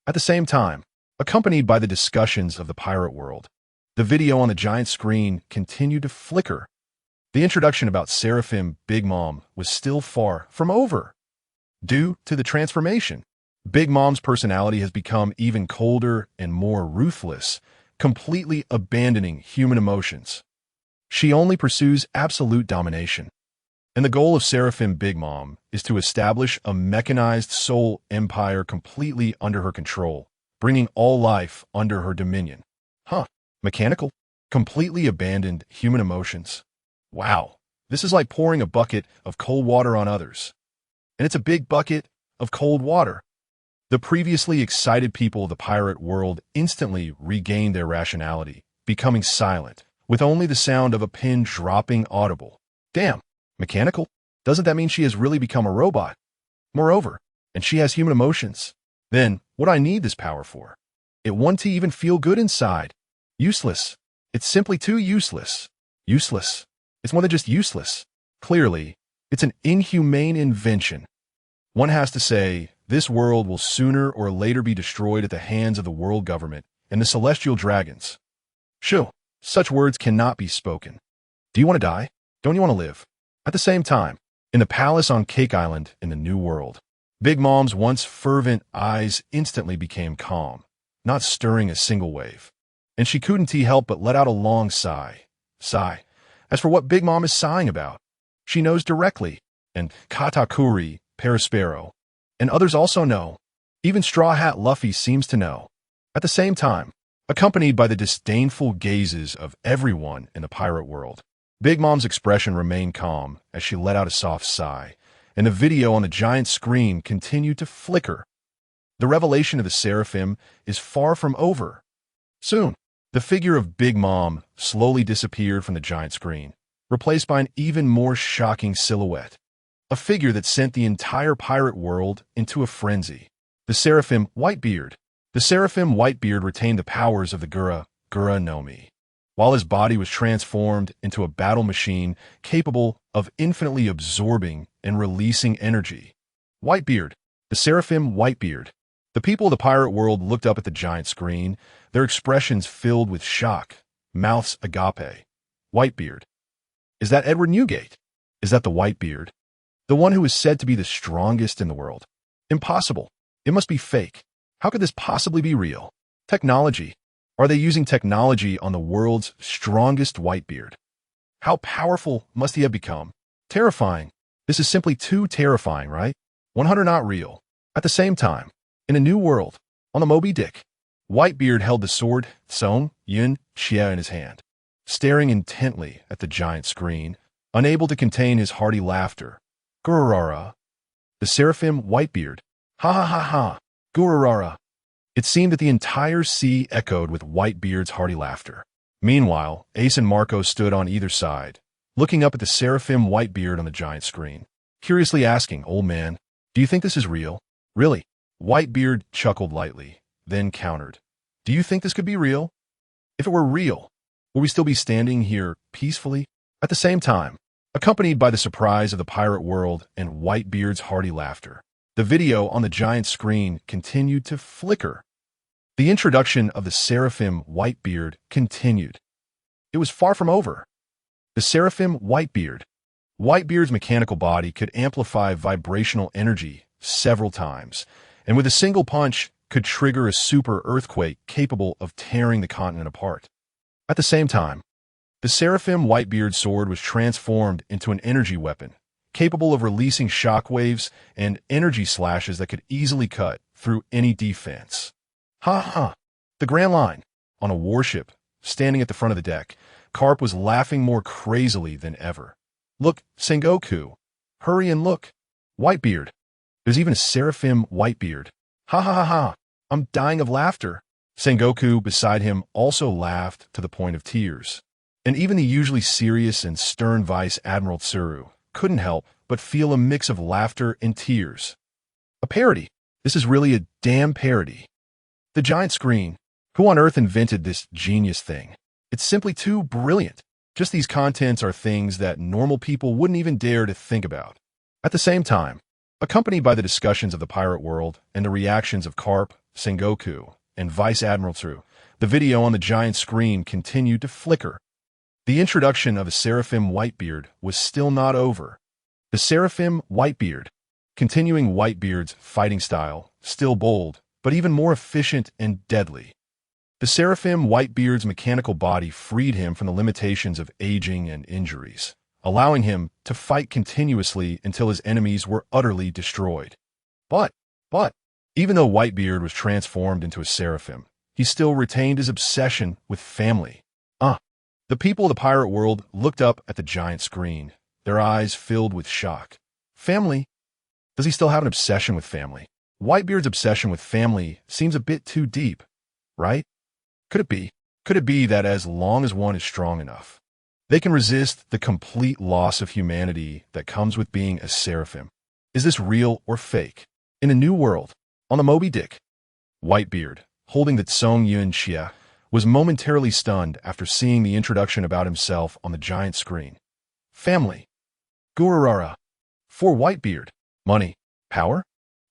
At the same time, accompanied by the discussions of the pirate world, the video on the giant screen continued to flicker. The introduction about Seraphim Big Mom was still far from over. Due to the transformation, Big Mom's personality has become even colder and more ruthless, completely abandoning human emotions. She only pursues absolute domination. And the goal of Seraphim Big Mom is to establish a mechanized soul empire completely under her control, bringing all life under her dominion. Mechanical? Completely abandoned human emotions. Wow, this is like pouring a bucket of cold water on others. And it's a big bucket of cold water. The previously excited people of the pirate world instantly regained their rationality, becoming silent, with only the sound of a pin dropping audible. Damn, mechanical? Doesn't that mean she has really become a robot? Moreover, and she has human emotions. Then, what do I need this power for? It won't to even feel good inside. Useless. It's simply too useless. Useless. It's more than just useless. Clearly, it's an inhumane invention. One has to say, this world will sooner or later be destroyed at the hands of the world government and the celestial dragons. Shoo, such words cannot be spoken. Do you want to die? Don't you want to live? At the same time, in the palace on Cake Island in the New World, Big Mom's once fervent eyes instantly became calm, not stirring a single wave. And she couldn't help but let out a long sigh. As for what Big Mom is sighing about, she knows directly, and Katakuri, Perispero, and others also know. Even Straw Hat Luffy seems to know. At the same time, accompanied by the disdainful gazes of everyone in the pirate world, Big Mom's expression remained calm as she let out a soft sigh, and the video on the giant screen continued to flicker. The revelation of the Seraphim is far from over. Soon, the figure of Big Mom slowly disappeared from the giant screen, replaced by an even more shocking silhouette. A figure that sent the entire pirate world into a frenzy. The Seraphim Whitebeard. The Seraphim Whitebeard retained the powers of the Gura Nomi, while his body was transformed into a battle machine capable of infinitely absorbing and releasing energy. Whitebeard. The Seraphim Whitebeard. The people of the pirate world looked up at the giant screen, their expressions filled with shock, mouths agape. Whitebeard. Is that Edward Newgate? Is that the Whitebeard? The one who is said to be the strongest in the world? Impossible. It must be fake. How could this possibly be real? Technology. Are they using technology on the world's strongest Whitebeard? How powerful must he have become? Terrifying. This is simply too terrifying, right? 100 not real. At the same time, in a new world, on the Moby Dick, Whitebeard held the sword Song Yun Chia in his hand, staring intently at the giant screen, unable to contain his hearty laughter. Gururara. The Seraphim Whitebeard. Ha ha ha ha. Gururara. It seemed that the entire sea echoed with Whitebeard's hearty laughter. Meanwhile, Ace and Marco stood on either side, looking up at the Seraphim Whitebeard on the giant screen, curiously asking, "Old man, do you think this is real?" "Really?" Whitebeard chuckled lightly, then countered, "Do you think this could be real? If it were real, would we still be standing here peacefully?" At the same time, accompanied by the surprise of the pirate world and Whitebeard's hearty laughter, the video on the giant screen continued to flicker. The introduction of the Seraphim Whitebeard continued. It was far from over. The Seraphim Whitebeard. Whitebeard's mechanical body could amplify vibrational energy several times, and with a single punch could trigger a super earthquake capable of tearing the continent apart. At the same time, the Seraphim Whitebeard sword was transformed into an energy weapon, capable of releasing shockwaves and energy slashes that could easily cut through any defense. Ha ha! The Grand Line. On a warship, standing at the front of the deck, Carp was laughing more crazily than ever. "Look, Sengoku! Hurry and look! Whitebeard! There's even a Seraphim Whitebeard! Ha ha ha ha! I'm dying of laughter!" Sengoku beside him also laughed to the point of tears. And even the usually serious and stern Vice Admiral Tsuru couldn't help but feel a mix of laughter and tears. A parody. This is really a damn parody. The giant screen. Who on earth invented this genius thing? It's simply too brilliant. Just these contents are things that normal people wouldn't even dare to think about. At the same time, accompanied by the discussions of the pirate world and the reactions of Carp, Sengoku, and Vice Admiral Tru, the video on the giant screen continued to flicker. The introduction of a Seraphim Whitebeard was still not over. The Seraphim Whitebeard, continuing Whitebeard's fighting style, still bold, but even more efficient and deadly. The Seraphim Whitebeard's mechanical body freed him from the limitations of aging and injuries, allowing him to fight continuously until his enemies were utterly destroyed. But, even though Whitebeard was transformed into a Seraphim, he still retained his obsession with family. The people of the pirate world looked up at the giant screen, their eyes filled with shock. Family? Does he still have an obsession with family? Whitebeard's obsession with family seems a bit too deep, right? Could it be? Could it be that as long as one is strong enough, they can resist the complete loss of humanity that comes with being a Seraphim? Is this real or fake? In a new world, on the Moby Dick, Whitebeard, holding the Tsong Yun Xia, was momentarily stunned after seeing the introduction about himself on the giant screen. Family. Gururara. For Whitebeard. Money. Power.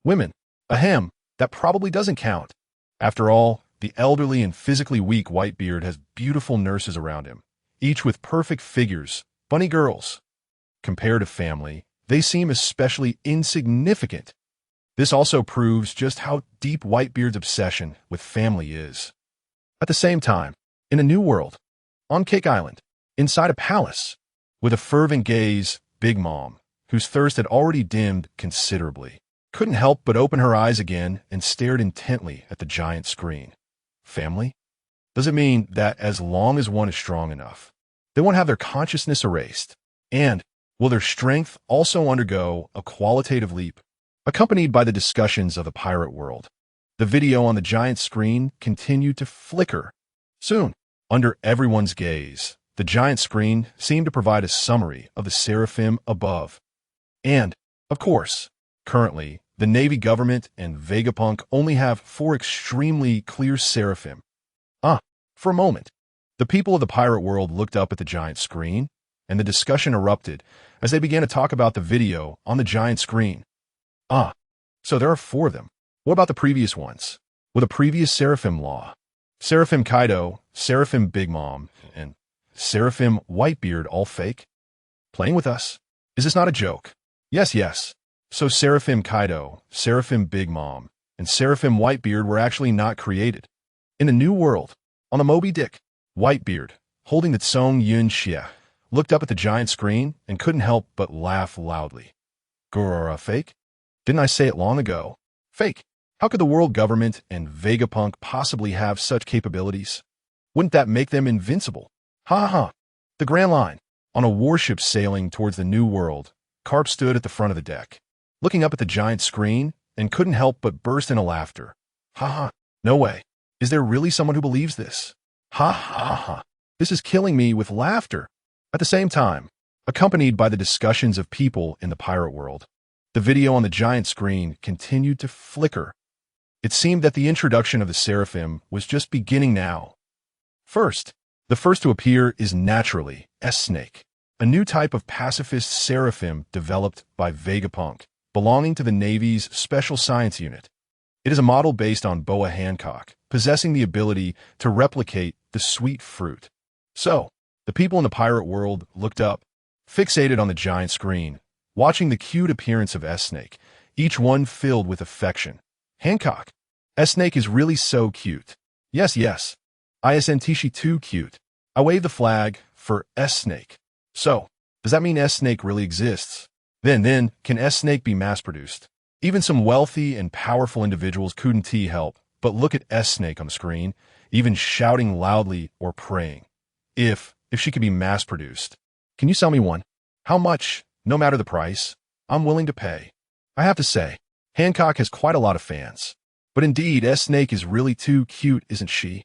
Women. Ahem. That probably doesn't count. After all, the elderly and physically weak Whitebeard has beautiful nurses around him, each with perfect figures, bunny girls. Compared to family, they seem especially insignificant. This also proves just how deep Whitebeard's obsession with family is. At the same time, in a new world, on Cake Island, inside a palace, with a fervent gaze, Big Mom, whose thirst had already dimmed considerably, couldn't help but open her eyes again and stared intently at the giant screen. Family? Does it mean that as long as one is strong enough, they won't have their consciousness erased? And will their strength also undergo a qualitative leap? Accompanied by the discussions of the pirate world, the video on the giant screen continued to flicker. Soon, under everyone's gaze, the giant screen seemed to provide a summary of the Seraphim above. And, of course, currently, the Navy government and Vegapunk only have 4 extremely clear Seraphim. For a moment, the people of the pirate world looked up at the giant screen, and the discussion erupted as they began to talk about the video on the giant screen. So there are 4 of them. What about the previous ones? With a previous Seraphim law? Seraphim Kaido, Seraphim Big Mom, and Seraphim Whitebeard all fake? Playing with us? Is this not a joke? Yes. So Seraphim Kaido, Seraphim Big Mom, and Seraphim Whitebeard were actually not created. In a new world, on the Moby Dick, Whitebeard, holding the Tsong Yun Xia, looked up at the giant screen and couldn't help but laugh loudly. Gurura fake? Didn't I say it long ago? Fake. How could the world government and Vegapunk possibly have such capabilities? Wouldn't that make them invincible? Ha. The Grand Line. On a warship sailing towards the new world, Carp stood at the front of the deck, looking up at the giant screen, and couldn't help but burst into laughter. Ha. No way. Is there really someone who believes this? Ha. This is killing me with laughter. At the same time, accompanied by the discussions of people in the pirate world, the video on the giant screen continued to flicker. It seemed that the introduction of the Seraphim was just beginning now. The first to appear is naturally S-Snake, a new type of pacifist Seraphim developed by Vegapunk, belonging to the Navy's Special Science Unit. It is a model based on Boa Hancock, possessing the ability to replicate the sweet fruit. So, the people in the pirate world looked up, fixated on the giant screen, watching the cute appearance of S-Snake, each one filled with affection. Hancock. S-Snake is really so cute. Yes. Isn't too cute. I wave the flag for S-Snake. So, does that mean S-Snake really exists? Then, can S-Snake be mass-produced? Even some wealthy and powerful individuals couldn't help but look at S-Snake on the screen, even shouting loudly or praying. If she could be mass-produced. Can you sell me one? How much? No matter the price, I'm willing to pay. I have to say, Hancock has quite a lot of fans. But indeed, S-Snake is really too cute, isn't she?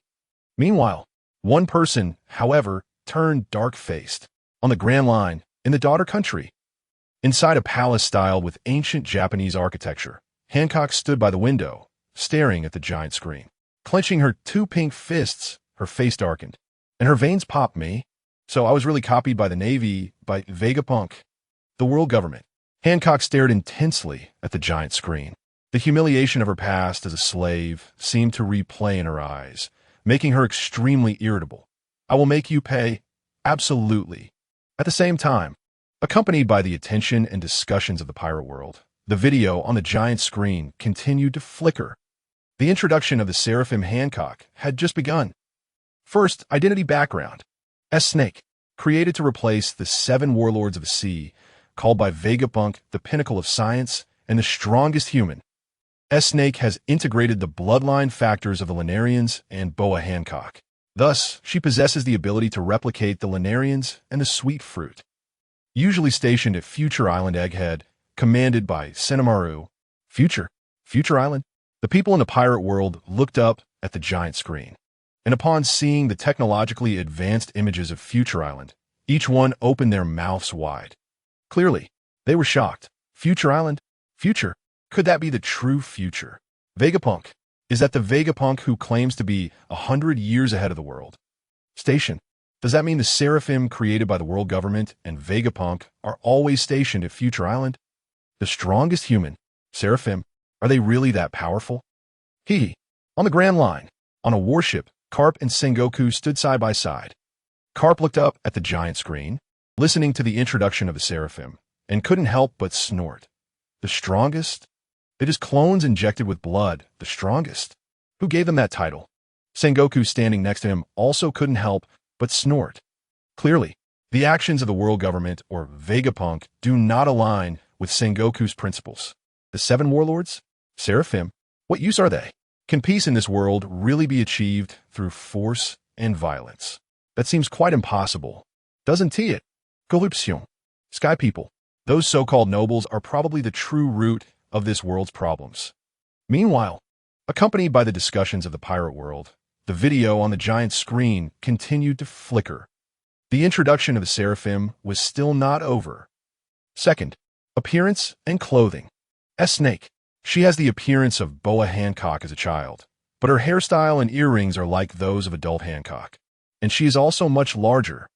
Meanwhile, one person, however, turned dark-faced, on the Grand Line, in the daughter country. Inside a palace styled with ancient Japanese architecture, Hancock stood by the window, staring at the giant screen. Clenching her two pink fists, her face darkened. And her veins popped me. So I was really copied by the Navy, by Vegapunk, the world government. Hancock stared intensely at the giant screen. The humiliation of her past as a slave seemed to replay in her eyes, making her extremely irritable. I will make you pay. Absolutely. At the same time, accompanied by the attention and discussions of the pirate world, the video on the giant screen continued to flicker. The introduction of the Seraphim Hancock had just begun. First, identity background. S-Snake, created to replace the 7 warlords of the sea, called by Vegapunk the pinnacle of science and the strongest human. S-Snake has integrated the bloodline factors of the Lunarians and Boa Hancock. Thus, she possesses the ability to replicate the Lunarians and the sweet fruit. Usually stationed at Future Island Egghead, commanded by Senamaru. Future Island? The people in the pirate world looked up at the giant screen. And upon seeing the technologically advanced images of Future Island, each one opened their mouths wide. Clearly, they were shocked. Future Island? Future? Could that be the true future? Vegapunk? Is that the Vegapunk who claims to be 100 years ahead of the world? Station? Does that mean the Seraphim created by the world government and Vegapunk are always stationed at Future Island? The strongest human, Seraphim, are they really that powerful? On the Grand Line, on a warship, Carp and Sengoku stood side by side. Carp looked up at the giant screen, listening to the introduction of the Seraphim, and couldn't help but snort. The strongest? It is clones injected with blood, the strongest. Who gave them that title? Sengoku, standing next to him, also couldn't help but snort. Clearly, the actions of the world government or Vegapunk do not align with Sengoku's principles. The 7 warlords? Seraphim? What use are they? Can peace in this world really be achieved through force and violence? That seems quite impossible, doesn't it? Corruption. Sky people. Those so-called nobles are probably the true root of this world's problems. Meanwhile, accompanied by the discussions of the pirate world, the video on the giant screen continued to flicker. The introduction of the Seraphim was still not over. Second, appearance and clothing. S-Snake. She has the appearance of Boa Hancock as a child, but her hairstyle and earrings are like those of adult Hancock. And she is also much larger.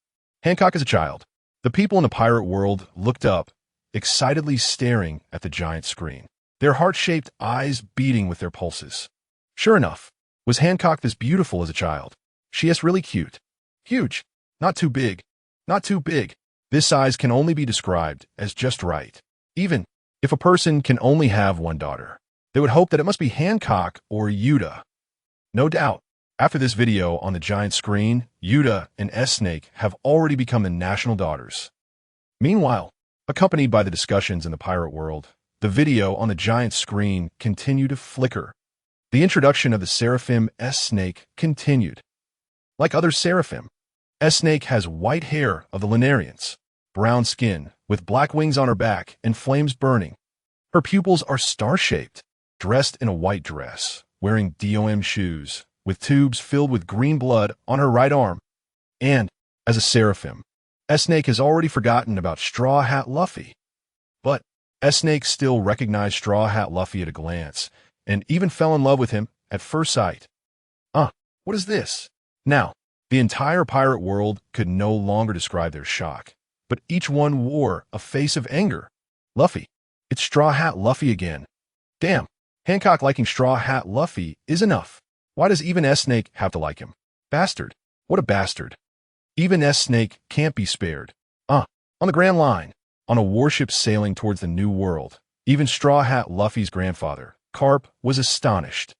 Hancock as a child. The people in the pirate world looked up, excitedly staring at the giant screen, their heart-shaped eyes beating with their pulses. Sure enough, was Hancock this beautiful as a child? She is really cute. Huge. Not too big. Not too big. This size can only be described as just right. Even if a person can only have one daughter, they would hope that it must be Hancock or Yuta. No doubt, after this video on the giant screen, Yuta and S-Snake have already become the national daughters. Meanwhile, accompanied by the discussions in the pirate world, the video on the giant screen continued to flicker. The introduction of the Seraphim S-Snake continued. Like other Seraphim, S-Snake has white hair of the Lunarians, brown skin, with black wings on her back and flames burning. Her pupils are star-shaped, dressed in a white dress, wearing DOM shoes, with tubes filled with green blood on her right arm. And, as a Seraphim, S-Snake has already forgotten about Straw Hat Luffy. But S-Snake still recognized Straw Hat Luffy at a glance, and even fell in love with him at first sight. What is this? Now, the entire pirate world could no longer describe their shock, but each one wore a face of anger. Luffy. It's Straw Hat Luffy again. Damn, Hancock liking Straw Hat Luffy is enough. Why does even S-Snake have to like him? Bastard. What a bastard. Even S-Snake can't be spared. On the Grand Line, on a warship sailing towards the New World, even Straw Hat Luffy's grandfather, Carp, was astonished.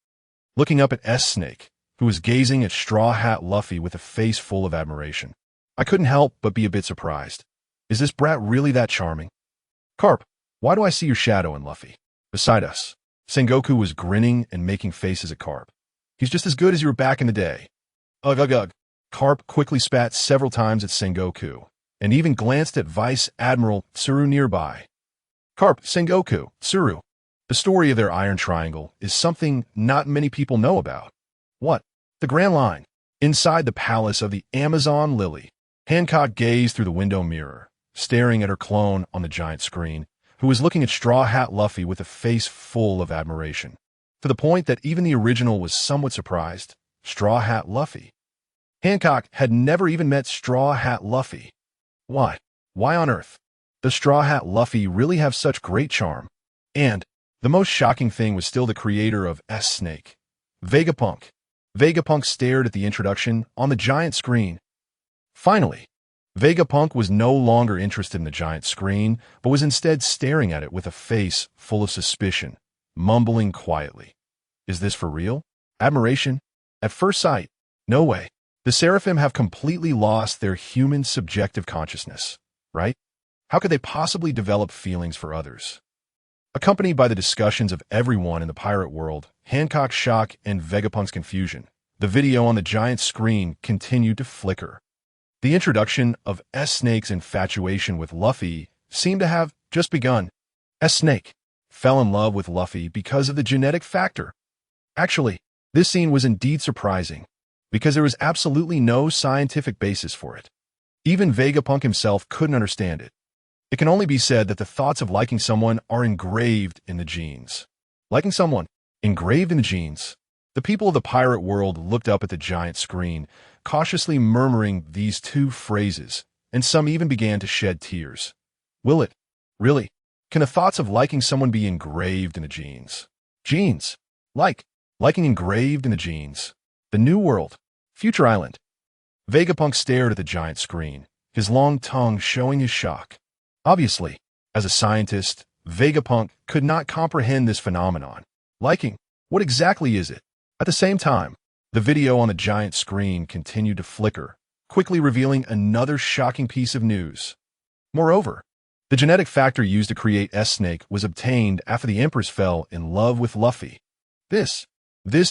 Looking up at S-Snake, who was gazing at Straw Hat Luffy with a face full of admiration. I couldn't help but be a bit surprised. Is this brat really that charming? Carp, why do I see your shadow in Luffy? Beside us, Sengoku was grinning and making faces at Carp. He's just as good as you were back in the day. Ugh. Carp quickly spat several times at Sengoku, and even glanced at Vice Admiral Tsuru nearby. Carp, Sengoku, Tsuru. The story of their Iron Triangle is something not many people know about. What? The Grand Line. Inside the palace of the Amazon Lily, Hancock gazed through the window mirror, staring at her clone on the giant screen, who was looking at Straw Hat Luffy with a face full of admiration, to the point that even the original was somewhat surprised. Straw Hat Luffy. Hancock had never even met Straw Hat Luffy. Why? Why on earth? Does Straw Hat Luffy really have such great charm? And the most shocking thing was still the creator of S-Snake, Vegapunk. Vegapunk stared at the introduction on the giant screen. Finally, Vegapunk was no longer interested in the giant screen, but was instead staring at it with a face full of suspicion, mumbling quietly. Is this for real? Admiration? At first sight? No way. The Seraphim have completely lost their human subjective consciousness, right? How could they possibly develop feelings for others? Accompanied by the discussions of everyone in the pirate world, Hancock's shock and Vegapunk's confusion, the video on the giant screen continued to flicker. The introduction of S-Snake's infatuation with Luffy seemed to have just begun. S-Snake fell in love with Luffy because of the genetic factor. Actually, this scene was indeed surprising, because there was absolutely no scientific basis for it. Even Vegapunk himself couldn't understand it. It can only be said that the thoughts of liking someone are engraved in the genes. Liking someone, engraved in the genes. The people of the pirate world looked up at the giant screen, cautiously murmuring these two phrases, and some even began to shed tears. Will it? Really? Can the thoughts of liking someone be engraved in the genes? Genes. Liking engraved in the genes. The New World. Future Island. Vegapunk stared at the giant screen, his long tongue showing his shock. Obviously, as a scientist, Vegapunk could not comprehend this phenomenon. Liking. What exactly is it? At the same time, the video on the giant screen continued to flicker, quickly revealing another shocking piece of news. Moreover, the genetic factor used to create S-Snake was obtained after the Empress fell in love with Luffy. This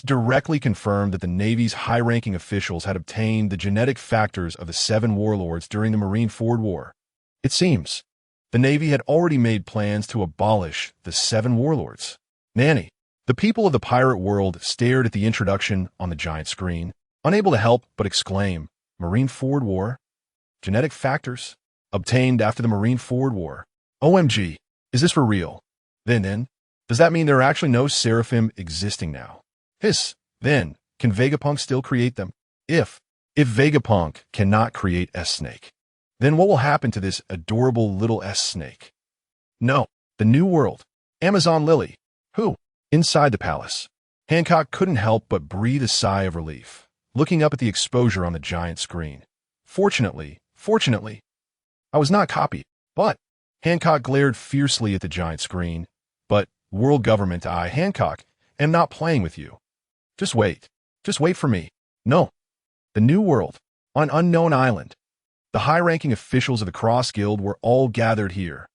directly confirmed that the Navy's high-ranking officials had obtained the genetic factors of the 7 warlords during the Marineford War. It seems the Navy had already made plans to abolish the 7 warlords. Nanny. The people of the pirate world stared at the introduction on the giant screen, unable to help but exclaim, Marineford War? Genetic factors? Obtained after the Marineford War. OMG, is this for real? Then, does that mean there are actually no Seraphim existing now? Then, can Vegapunk still create them? If Vegapunk cannot create S-Snake, then what will happen to this adorable little S-Snake? No, the New World. Amazon Lily. Who? Inside the palace. Hancock couldn't help but breathe a sigh of relief, looking up at the exposure on the giant screen. Fortunately, I was not copied. But Hancock glared fiercely at the giant screen. But, world government, I, Hancock, am not playing with you. Just wait for me. No. The New World. On unknown island. The high-ranking officials of the Cross Guild were all gathered here.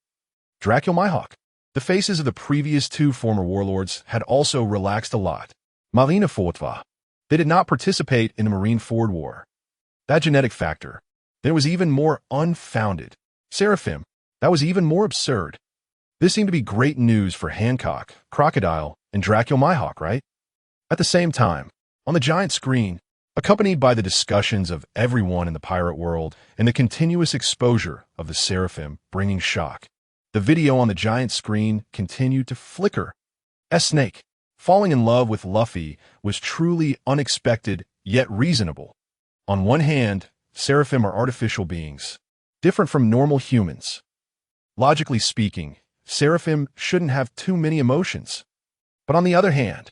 Dracula Mihawk. The faces of the previous 2 former warlords had also relaxed a lot. Marina Fortva. They did not participate in the Marineford War. That genetic factor. Then it was even more unfounded. Seraphim. That was even more absurd. This seemed to be great news for Hancock, Crocodile, and Dracula Mihawk, right? At the same time, on the giant screen, accompanied by the discussions of everyone in the pirate world and the continuous exposure of the Seraphim bringing shock, the video on the giant screen continued to flicker. S-Snake, falling in love with Luffy, was truly unexpected yet reasonable. On one hand, Seraphim are artificial beings, different from normal humans. Logically speaking, Seraphim shouldn't have too many emotions. But on the other hand,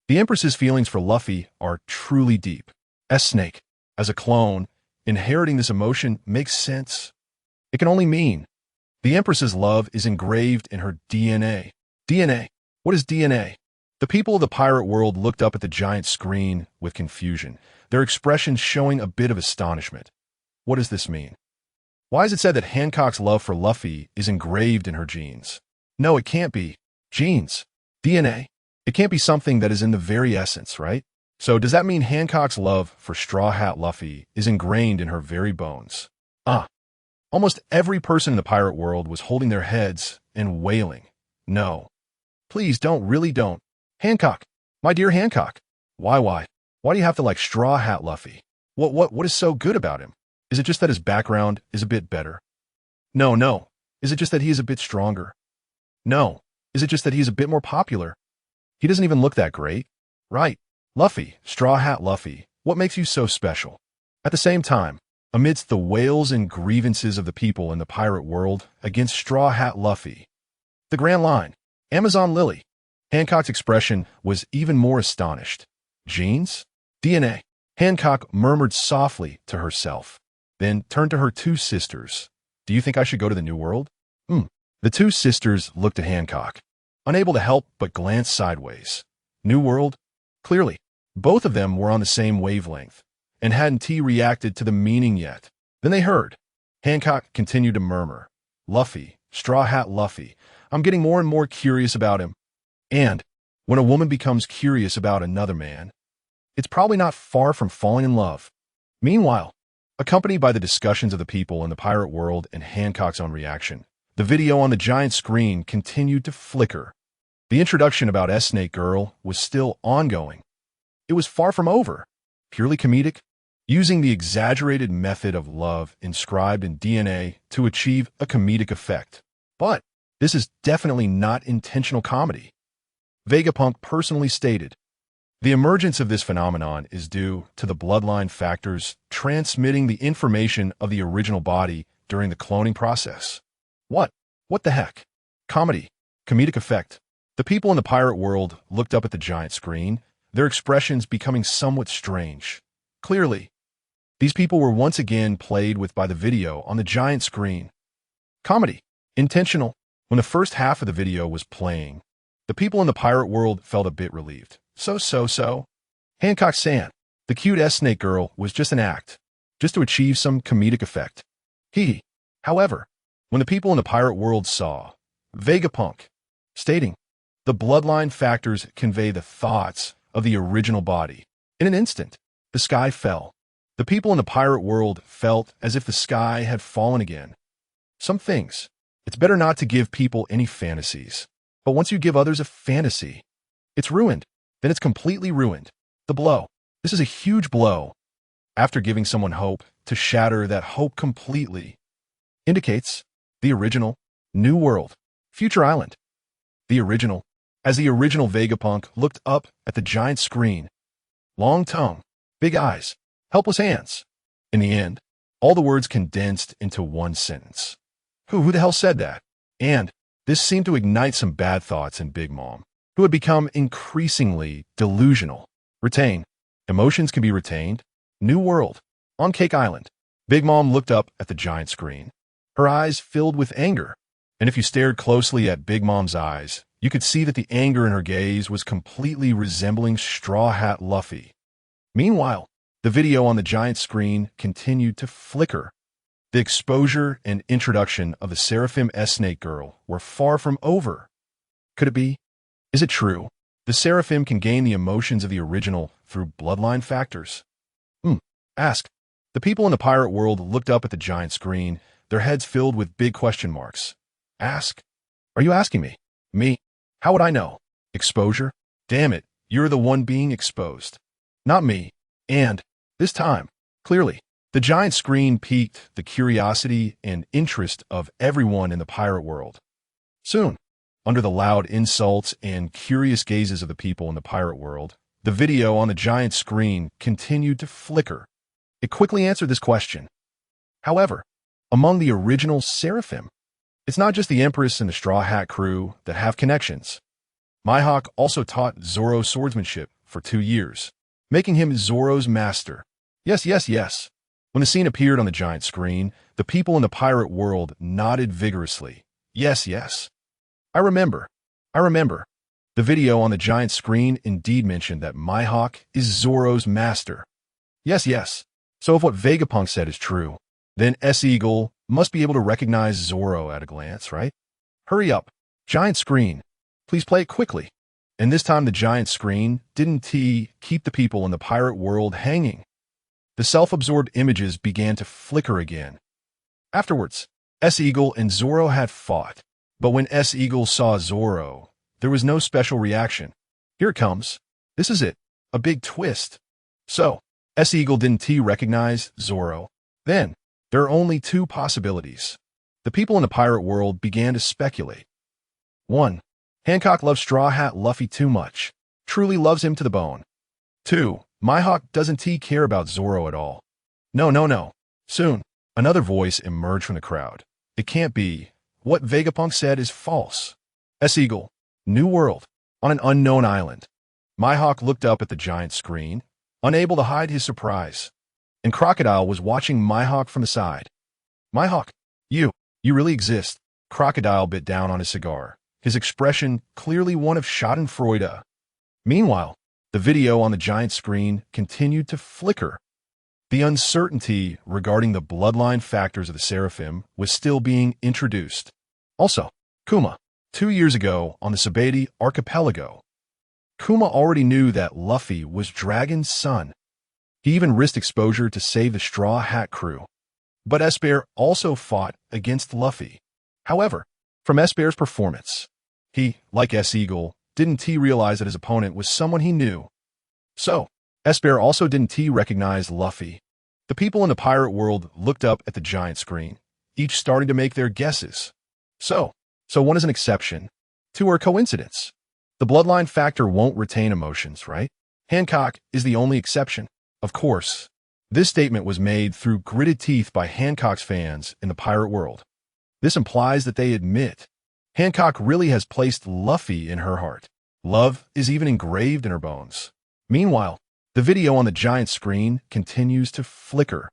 the Empress's feelings for Luffy are truly deep. S-Snake, as a clone, inheriting this emotion makes sense. It can only mean the Empress's love is engraved in her DNA. DNA? What is DNA? The people of the pirate world looked up at the giant screen with confusion, their expressions showing a bit of astonishment. What does this mean? Why is it said that Hancock's love for Luffy is engraved in her genes? No, it can't be. Genes. DNA. It can't be something that is in the very essence, right? So does that mean Hancock's love for Straw Hat Luffy is ingrained in her very bones? Almost every person in the pirate world was holding their heads and wailing. No. Please don't, really don't. Hancock. My dear Hancock. Why? Why do you have to like Straw Hat Luffy? What is so good about him? Is it just that his background is a bit better? No. Is it just that he is a bit stronger? No. Is it just that he's a bit more popular? He doesn't even look that great. Right. Luffy, Straw Hat Luffy, what makes you so special? At the same time, amidst the wails and grievances of the people in the pirate world against Straw Hat Luffy, the Grand Line, Amazon Lily, Hancock's expression was even more astonished. Jeans? DNA. Hancock murmured softly to herself, then turned to her two sisters. Do you think I should go to the New World? The two sisters looked at Hancock, unable to help but glance sideways. New World? Clearly, both of them were on the same wavelength, and hadn't reacted to the meaning yet. Then they heard. Hancock continued to murmur, Luffy, Straw Hat Luffy, I'm getting more and more curious about him. And when a woman becomes curious about another man, it's probably not far from falling in love. Meanwhile, accompanied by the discussions of the people in the pirate world and Hancock's own reaction, the video on the giant screen continued to flicker. The introduction about S-Snake Girl was still ongoing. It was far from over. Purely comedic, using the exaggerated method of love inscribed in DNA to achieve a comedic effect. But this is definitely not intentional comedy. Vegapunk personally stated, the emergence of this phenomenon is due to the bloodline factors transmitting the information of the original body during the cloning process. What? What the heck? Comedy. Comedic effect. The people in the pirate world looked up at the giant screen, their expressions becoming somewhat strange. Clearly, these people were once again played with by the video on the giant screen. Comedy. Intentional. When the first half of the video was playing, the people in the pirate world felt a bit relieved. So. Hancock-chan, the cute S-Snake Girl, was just an act, just to achieve some comedic effect. However, when the people in the pirate world saw Vegapunk stating, the bloodline factors convey the thoughts of the original body. In an instant, the sky fell. The people in the pirate world felt as if the sky had fallen again. Some things, it's better not to give people any fantasies. But once you give others a fantasy, it's ruined. Then it's completely ruined. The blow. This is a huge blow. After giving someone hope, to shatter that hope completely indicates the original, New World, Future Island. The original. As the original Vegapunk looked up at the giant screen. Long tongue, big eyes, helpless hands. In the end, all the words condensed into one sentence. Who the hell said that? And this seemed to ignite some bad thoughts in Big Mom, who had become increasingly delusional. Retain. Emotions can be retained. New World. On Cake Island. Big Mom looked up at the giant screen. Her eyes filled with anger. And if you stared closely at Big Mom's eyes, you could see that the anger in her gaze was completely resembling Straw Hat Luffy. Meanwhile, the video on the giant screen continued to flicker. The exposure and introduction of the Seraphim S-Snake Girl were far from over. Could it be? Is it true? The Seraphim can gain the emotions of the original through bloodline factors. Ask. The people in the pirate world looked up at the giant screen, their heads filled with big question marks. Ask? Are you asking me? Me? How would I know? Exposure? Damn it, you're the one being exposed. Not me. And, this time, clearly, the giant screen piqued the curiosity and interest of everyone in the pirate world. Soon, under the loud insults and curious gazes of the people in the pirate world, the video on the giant screen continued to flicker. It quickly answered this question. However, among the original Seraphim, it's not just the Empress and the Straw Hat crew that have connections. Mihawk also taught Zoro swordsmanship for 2 years, making him Zoro's master. Yes. When the scene appeared on the giant screen, the people in the pirate world nodded vigorously. Yes. I remember. The video on the giant screen indeed mentioned that Mihawk is Zoro's master. Yes. So if what Vegapunk said is true, then S-Eagle must be able to recognize Zoro at a glance, right? Hurry up. Giant screen. Please play it quickly. And this time the giant screen didn't keep the people in the pirate world hanging. The self-absorbed images began to flicker again. Afterwards, S-Eagle and Zoro had fought, but when S-Eagle saw Zoro, there was no special reaction. Here it comes. This is it. A big twist. So, S-Eagle didn't recognize Zoro. Then, there are only 2 possibilities. The people in the pirate world began to speculate. 1. Hancock loves Straw Hat Luffy too much. Truly loves him to the bone. 2. Mihawk doesn't care about Zoro at all. No. Soon, another voice emerged from the crowd. It can't be. What Vegapunk said is false. S-Eagle. New world. On an unknown island. Mihawk looked up at the giant screen, unable to hide his surprise. And Crocodile was watching Mihawk from the side. Mihawk, you really exist. Crocodile bit down on his cigar, his expression clearly one of schadenfreude. Meanwhile, the video on the giant screen continued to flicker. The uncertainty regarding the bloodline factors of the Seraphim was still being introduced. Also, Kuma. 2 years ago on the Sabati archipelago, Kuma already knew that Luffy was Dragon's son. He even risked exposure to save the Straw Hat crew. But Esper also fought against Luffy. However, from Esper's performance, he, like S-Eagle, didn't realize that his opponent was someone he knew. So, Esper also didn't recognize Luffy. The people in the pirate world looked up at the giant screen, each starting to make their guesses. So one is an exception. 2 are coincidence. The bloodline factor won't retain emotions, right? Hancock is the only exception. Of course, this statement was made through gritted teeth by Hancock's fans in the pirate world. This implies that they admit Hancock really has placed Luffy in her heart. Love is even engraved in her bones. Meanwhile, the video on the giant screen continues to flicker.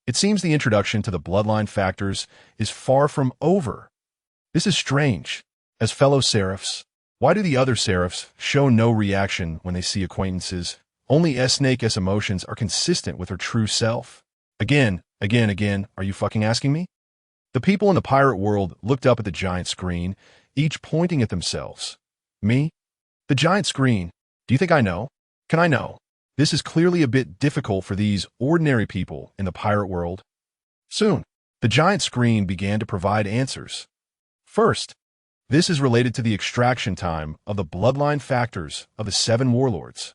It seems the introduction to the bloodline factors is far from over. This is strange. As fellow Seraphs, why do the other Seraphs show no reaction when they see acquaintances? Only S-Snake's emotions are consistent with her true self. Again, are you fucking asking me? The people in the pirate world looked up at the giant screen, each pointing at themselves. Me? The giant screen. Do you think I know? Can I know? This is clearly a bit difficult for these ordinary people in the pirate world. Soon, the giant screen began to provide answers. First, this is related to the extraction time of the bloodline factors of the 7 warlords.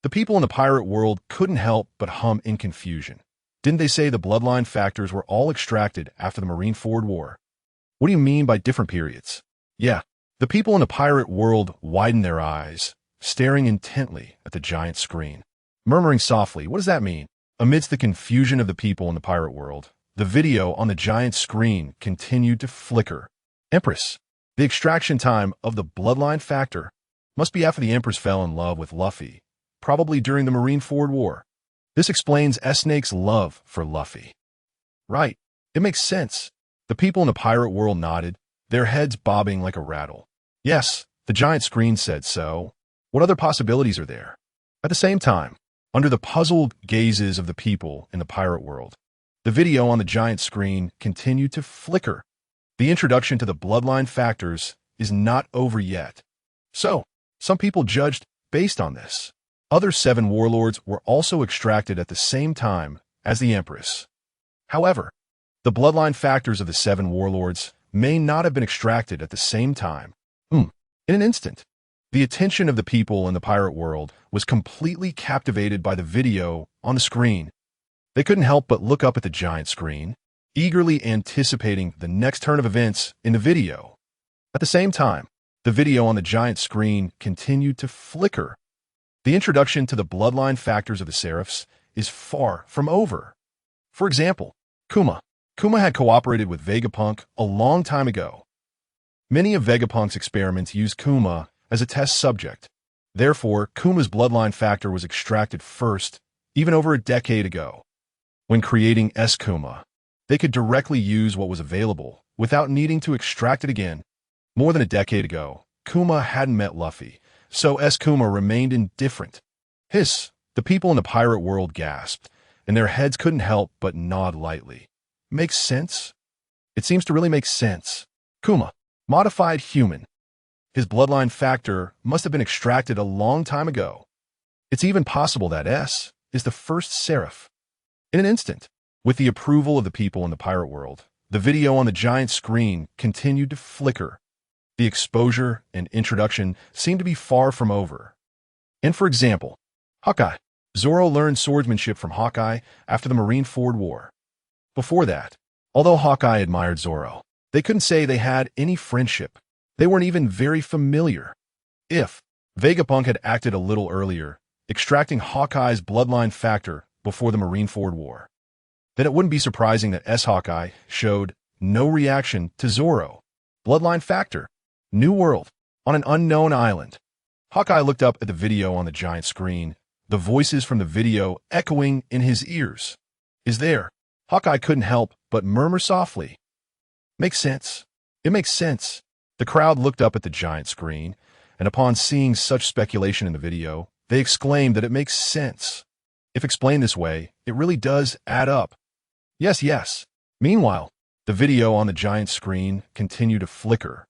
The people in the pirate world couldn't help but hum in confusion. Didn't they say the bloodline factors were all extracted after the Marineford War? What do you mean by different periods? Yeah, the people in the pirate world widened their eyes, staring intently at the giant screen, murmuring softly, what does that mean? Amidst the confusion of the people in the pirate world, the video on the giant screen continued to flicker. Empress, the extraction time of the bloodline factor must be after the Empress fell in love with Luffy, probably during the Marineford War. This explains S-Snake's love for Luffy. Right, it makes sense. The people in the pirate world nodded, their heads bobbing like a rattle. Yes, the giant screen said so. What other possibilities are there? At the same time, under the puzzled gazes of the people in the pirate world, the video on the giant screen continued to flicker. The introduction to the bloodline factors is not over yet. So, some people judged based on this. Other 7 warlords were also extracted at the same time as the Empress. However, the bloodline factors of the 7 warlords may not have been extracted at the same time. In an instant, the attention of the people in the pirate world was completely captivated by the video on the screen. They couldn't help but look up at the giant screen, eagerly anticipating the next turn of events in the video. At the same time, the video on the giant screen continued to flicker. The introduction to the bloodline factors of the Seraphs is far from over. For example, Kuma. Kuma had cooperated with Vegapunk a long time ago. Many of Vegapunk's experiments used Kuma as a test subject. Therefore, Kuma's bloodline factor was extracted first, even over a decade ago. When creating S-Kuma, they could directly use what was available without needing to extract it again. More than a decade ago, Kuma hadn't met Luffy, so S-Kuma remained indifferent. Hiss, the people in the pirate world gasped, and their heads couldn't help but nod lightly. Makes sense? It seems to really make sense. Kuma, modified human. His bloodline factor must have been extracted a long time ago. It's even possible that S is the first Seraph. In an instant, with the approval of the people in the pirate world, the video on the giant screen continued to flicker. The exposure and introduction seemed to be far from over. And for example, Hawkeye. Zoro learned swordsmanship from Hawkeye after the Marineford War. Before that, although Hawkeye admired Zoro, they couldn't say they had any friendship. They weren't even very familiar. If Vegapunk had acted a little earlier, extracting Hawkeye's bloodline factor before the Marineford War, then it wouldn't be surprising that S-Hawkeye showed no reaction to Zoro. Bloodline factor. New world. On an unknown island. Hawkeye looked up at the video on the giant screen, the voices from the video echoing in his ears. Is there? Hawkeye couldn't help but murmur softly. Makes sense. It makes sense. The crowd looked up at the giant screen, and upon seeing such speculation in the video, they exclaimed that it makes sense. If explained this way, it really does add up. Yes, yes. Meanwhile, the video on the giant screen continued to flicker,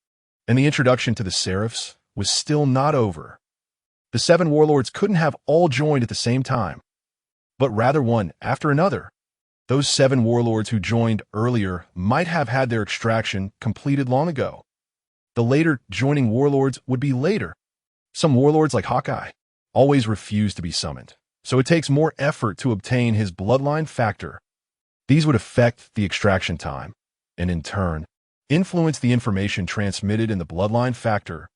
and the introduction to the Seraphs was still not over. The 7 warlords couldn't have all joined at the same time, but rather one after another. Those 7 warlords who joined earlier might have had their extraction completed long ago. The later joining warlords would be later. Some warlords like Hawkeye always refuse to be summoned, so it takes more effort to obtain his bloodline factor. These would affect the extraction time, and in turn, influence the information transmitted in the bloodline factor.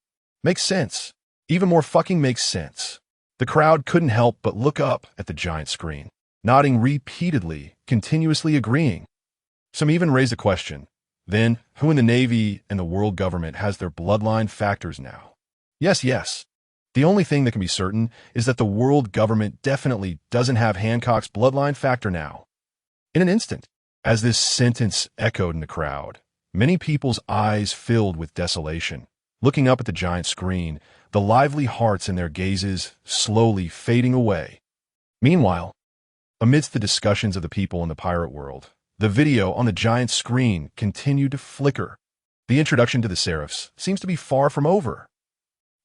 Makes sense. Even more fucking makes sense. The crowd couldn't help but look up at the giant screen, nodding repeatedly, continuously agreeing. Some even raised a question. Then, who in the Navy and the world government has their bloodline factors now? Yes, yes. The only thing that can be certain is that the world government definitely doesn't have Hancock's bloodline factor now. In an instant, as this sentence echoed in the crowd, many people's eyes filled with desolation, looking up at the giant screen, the lively hearts in their gazes slowly fading away. Meanwhile, amidst the discussions of the people in the pirate world, the video on the giant screen continued to flicker. The introduction to the Seraphs seems to be far from over.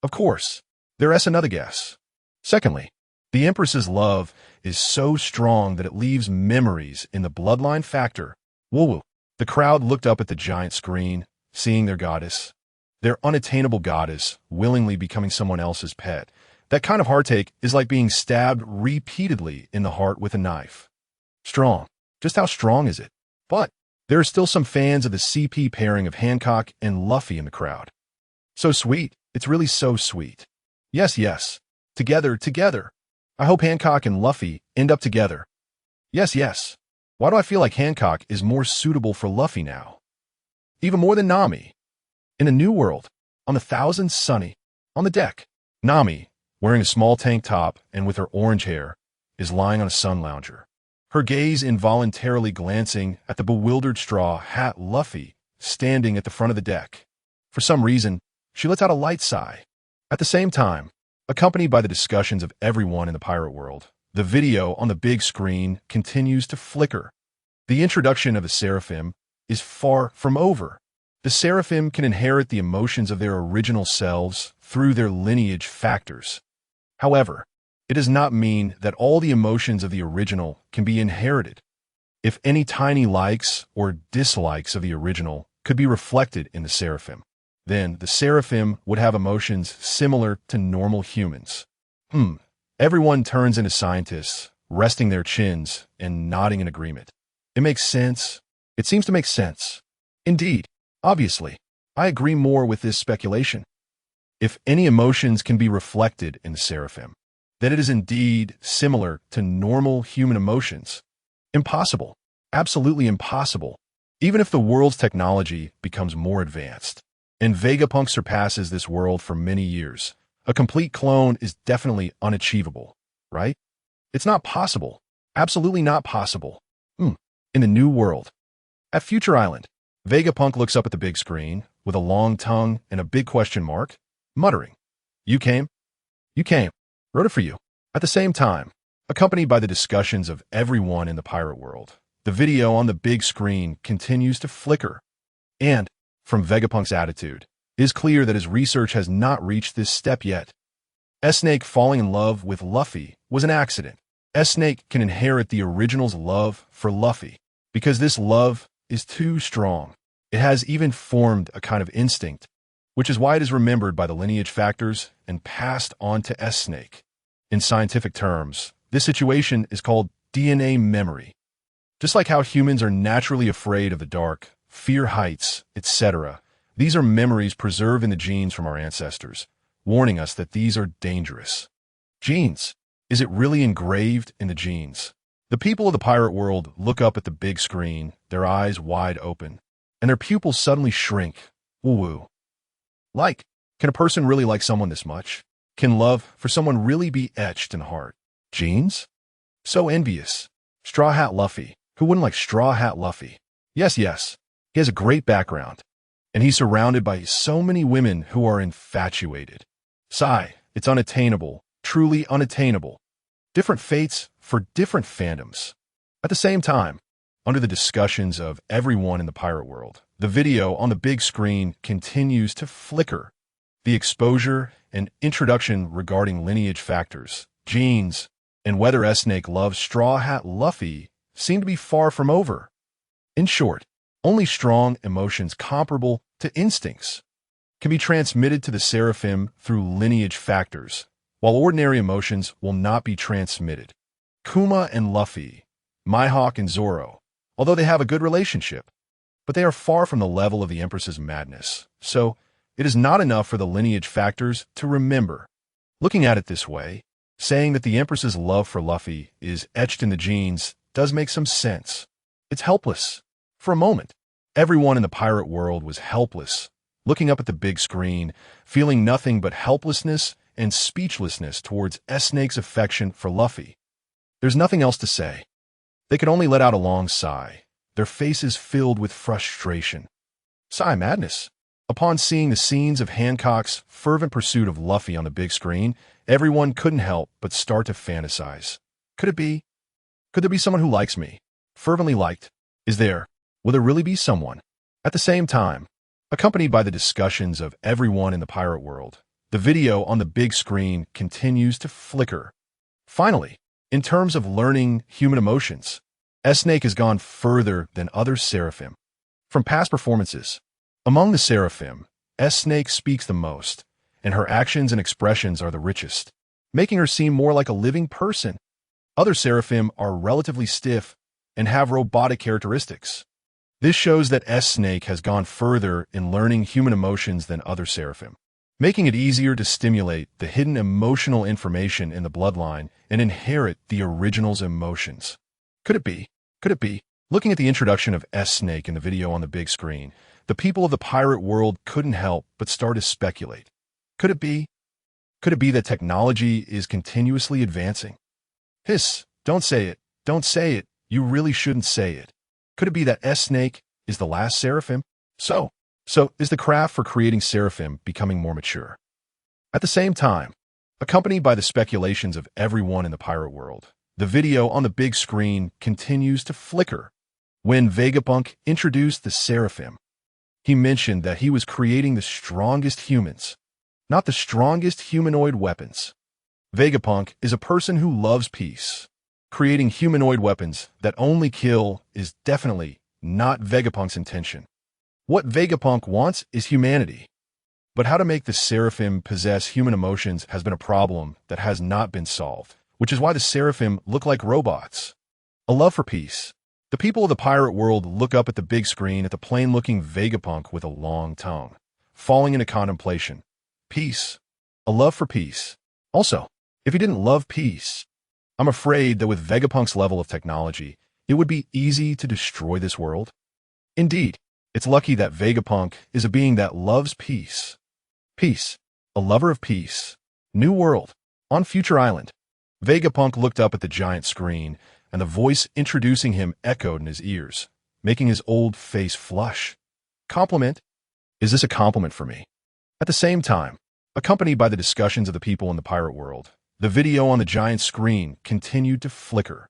Of course, there is another guess. Secondly, the Empress's love is so strong that it leaves memories in the bloodline factor. Woo-woo. The crowd looked up at the giant screen, seeing their goddess, their unattainable goddess, willingly becoming someone else's pet. That kind of heartache is like being stabbed repeatedly in the heart with a knife. Strong. Just how strong is it? But there are still some fans of the CP pairing of Hancock and Luffy in the crowd. So sweet. It's really so sweet. Yes, yes. Together, together. I hope Hancock and Luffy end up together. Yes, yes. Why do I feel like Hancock is more suitable for Luffy now? Even more than Nami. In a new world, on the Thousand Sunny, on the deck, Nami, wearing a small tank top and with her orange hair, is lying on a sun lounger. Her gaze involuntarily glancing at the bewildered straw hat Luffy standing at the front of the deck. For some reason, she lets out a light sigh. At the same time, accompanied by the discussions of everyone in the pirate world, the video on the big screen continues to flicker. The introduction of the Seraphim is far from over. The Seraphim can inherit the emotions of their original selves through their lineage factors. However, it does not mean that all the emotions of the original can be inherited. If any tiny likes or dislikes of the original could be reflected in the Seraphim, then the Seraphim would have emotions similar to normal humans. Everyone turns into scientists, resting their chins and nodding in agreement. It makes sense. It seems to make sense. Indeed, obviously, I agree more with this speculation. If any emotions can be reflected in the Seraphim, then it is indeed similar to normal human emotions. Impossible. Absolutely impossible. Even if the world's technology becomes more advanced, and Vegapunk surpasses this world for many years, a complete clone is definitely unachievable, right? It's not possible. Absolutely not possible. In the new world. At Future Island, Vegapunk looks up at the big screen with a long tongue and a big question mark, muttering, "You came? You came. Wrote it for you." At the same time, accompanied by the discussions of everyone in the pirate world, the video on the big screen continues to flicker. And, from Vegapunk's attitude, it is clear that his research has not reached this step yet. S-Snake falling in love with Luffy was an accident. S-Snake can inherit the original's love for Luffy, because this love is too strong. It has even formed a kind of instinct, which is why it is remembered by the lineage factors and passed on to S-Snake. In scientific terms, this situation is called DNA memory. Just like how humans are naturally afraid of the dark, fear heights, etc., These are memories preserved in the genes from our ancestors, warning us that these are dangerous. Genes. Is it really engraved in the genes? The people of the pirate world look up at the big screen, their eyes wide open, and their pupils suddenly shrink. Woo-woo. Can a person really like someone this much? Can love for someone really be etched in heart? Genes? So envious. Straw Hat Luffy. Who wouldn't like Straw Hat Luffy? Yes. He has a great background, and he's surrounded by so many women who are infatuated. Sigh, it's unattainable, truly unattainable. Different fates for different fandoms. At the same time, under the discussions of everyone in the pirate world, the video on the big screen continues to flicker. The exposure and introduction regarding lineage factors, genes, and whether S-Snake loves Straw Hat Luffy seem to be far from over. In short, only strong emotions comparable to instincts can be transmitted to the Seraphim through lineage factors, while ordinary emotions will not be transmitted. Kuma and Luffy, Mihawk and Zoro, although they have a good relationship, but they are far from the level of the Empress's madness, so it is not enough for the lineage factors to remember. Looking at it this way, saying that the Empress's love for Luffy is etched in the genes does make some sense. It's helpless. For a moment, everyone in the pirate world was helpless, looking up at the big screen, feeling nothing but helplessness and speechlessness towards S-Snake's affection for Luffy. There's nothing else to say. They could only let out a long sigh, their faces filled with frustration. Sigh madness. Upon seeing the scenes of Hancock's fervent pursuit of Luffy on the big screen, everyone couldn't help but start to fantasize. Could it be? Could there be someone who likes me? Fervently liked? Is there? Will there really be someone? At the same time, accompanied by the discussions of everyone in the pirate world, the video on the big screen continues to flicker. Finally, in terms of learning human emotions, S-Snake has gone further than other Seraphim. From past performances, among the Seraphim, S-Snake speaks the most, and her actions and expressions are the richest, making her seem more like a living person. Other Seraphim are relatively stiff and have robotic characteristics. This shows that S-Snake has gone further in learning human emotions than other Seraphim, making it easier to stimulate the hidden emotional information in the bloodline and inherit the original's emotions. Could it be? Could it be? Looking at the introduction of S-Snake in the video on the big screen, the people of the pirate world couldn't help but start to speculate. Could it be? Could it be that technology is continuously advancing? Hiss, don't say it. Don't say it. You really shouldn't say it. Could it be that S-Snake is the last Seraphim? So is the craft for creating Seraphim becoming more mature? At the same time, accompanied by the speculations of everyone in the pirate world, the video on the big screen continues to flicker. When Vegapunk introduced the Seraphim, he mentioned that he was creating the strongest humans, not the strongest humanoid weapons. Vegapunk is a person who loves peace. Creating humanoid weapons that only kill is definitely not Vegapunk's intention. What Vegapunk wants is humanity. But how to make the Seraphim possess human emotions has been a problem that has not been solved, which is why the Seraphim look like robots. A love for peace. The people of the pirate world look up at the big screen at the plain-looking Vegapunk with a long tongue, falling into contemplation. Peace. A love for peace. Also, if he didn't love peace, I'm afraid that with Vegapunk's level of technology, it would be easy to destroy this world. Indeed, it's lucky that Vegapunk is a being that loves peace. Peace. A lover of peace. New world. On Future Island. Vegapunk looked up at the giant screen, and the voice introducing him echoed in his ears, making his old face flush. Compliment? Is this a compliment for me? At the same time, accompanied by the discussions of the people in the pirate world, the video on the giant screen continued to flicker.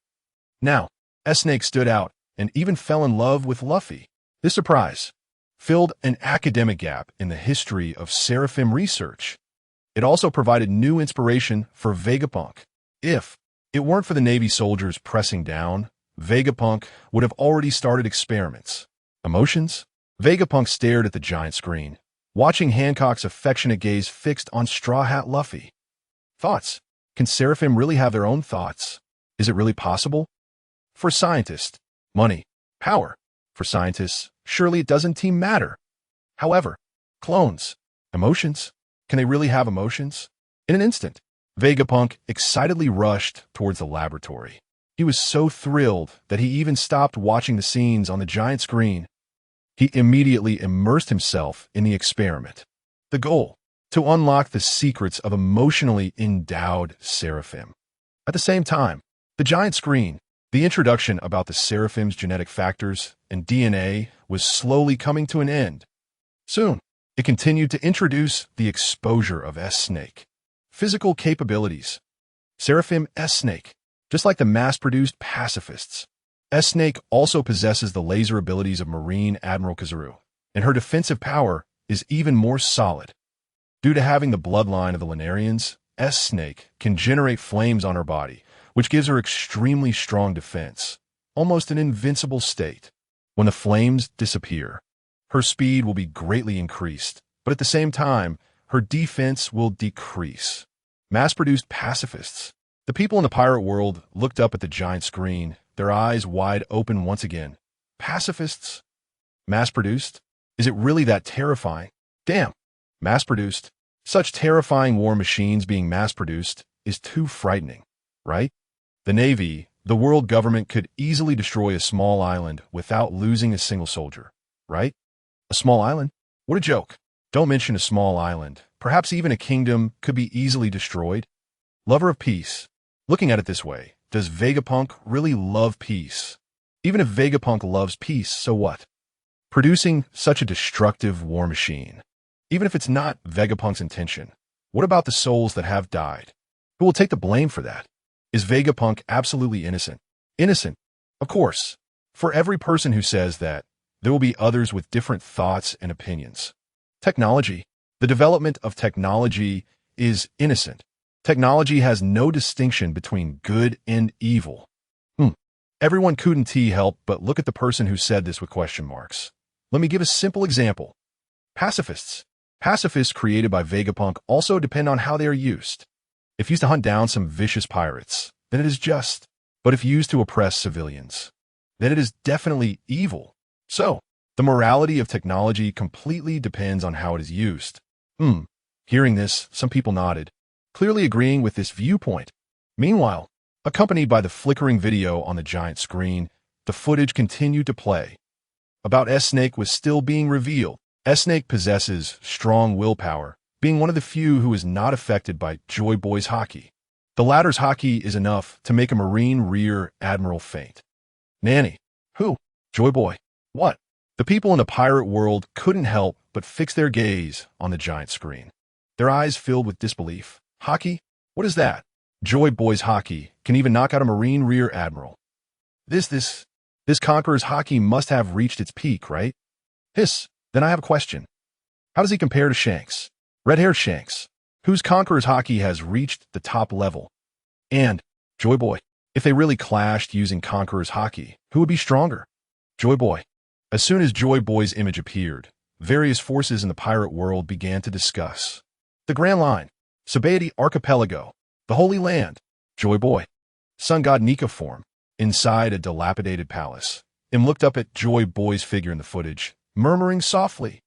Now, S-Snake stood out and even fell in love with Luffy. This surprise filled an academic gap in the history of Seraphim research. It also provided new inspiration for Vegapunk. If it weren't for the Navy soldiers pressing down, Vegapunk would have already started experiments. Emotions? Vegapunk stared at the giant screen, watching Hancock's affectionate gaze fixed on Straw Hat Luffy. Thoughts? Can Seraphim really have their own thoughts? Is it really possible? For scientists, money, power. For scientists, surely it doesn't matter. However, Clones. Emotions? Can they really have emotions? In an instant, Vegapunk excitedly rushed towards the laboratory. He was so thrilled that he even stopped watching the scenes on the giant screen. He immediately immersed himself in the experiment. The goal: to unlock the secrets of emotionally endowed seraphim. At the same time, the giant screen, the introduction about the seraphim's genetic factors and DNA was slowly coming to an end. Soon, it continued to introduce the exposure of S-Snake. Physical capabilities. Seraphim S-Snake. Just like the mass-produced pacifists, S-Snake also possesses the laser abilities of Marine Admiral Kizaru, and her defensive power is even more solid. Due to having the bloodline of the Lunarians, S-Snake can generate flames on her body, which gives her extremely strong defense, almost an invincible state. When the flames disappear, her speed will be greatly increased, but at the same time, her defense will decrease. Mass-produced pacifists. The people in the pirate world looked up at the giant screen, their eyes wide open once again. Pacifists? Mass-produced? Is it really that terrifying? Damn! Mass-produced? Such terrifying war machines being mass-produced is too frightening, right? The Navy, the world government could easily destroy a small island without losing a single soldier, right? A small island? What a joke. Don't mention a small island. Perhaps even a kingdom could be easily destroyed. Lover of peace. Looking at it this way, does Vegapunk really love peace? Even if Vegapunk loves peace, so what? Producing such a destructive war machine. Even if it's not Vegapunk's intention, what about the souls that have died? Who will take the blame for that? Is Vegapunk absolutely innocent? Innocent? Of course. For every person who says that, there will be others with different thoughts and opinions. Technology. The development of technology is innocent. Technology has no distinction between good and evil. Everyone couldn't help but look at the person who said this with question marks. Let me give a simple example. Pacifists. Pacifists created by Vegapunk also depend on how they are used. If used to hunt down some vicious pirates, then it is just. But if used to oppress civilians, then it is definitely evil. So, the morality of technology completely depends on how it is used. Hearing this, some people nodded, clearly agreeing with this viewpoint. Meanwhile, accompanied by the flickering video on the giant screen, the footage continued to play. About S-Snake was still being revealed. S-Snake possesses strong willpower, being one of the few who is not affected by Joy Boy's haki. The latter's haki is enough to make a Marine Rear Admiral faint. Nanny. Who? Joy Boy. What? The people in the pirate world couldn't help but fix their gaze on the giant screen. Their eyes filled with disbelief. Haki? What is that? Joy Boy's haki can even knock out a Marine Rear Admiral. This Conqueror's haki must have reached its peak, right? Hiss. Then I have a question. How does he compare to Shanks? Red-haired Shanks, whose Conqueror's haki has reached the top level. And, Joy Boy, if they really clashed using Conqueror's haki, who would be stronger? Joy Boy. As soon as Joy Boy's image appeared, various forces in the pirate world began to discuss. The Grand Line, Sabaody Archipelago, the Holy Land, Joy Boy, Sun God Nika form, inside a dilapidated palace. Im looked up at Joy Boy's figure in the footage, murmuring softly.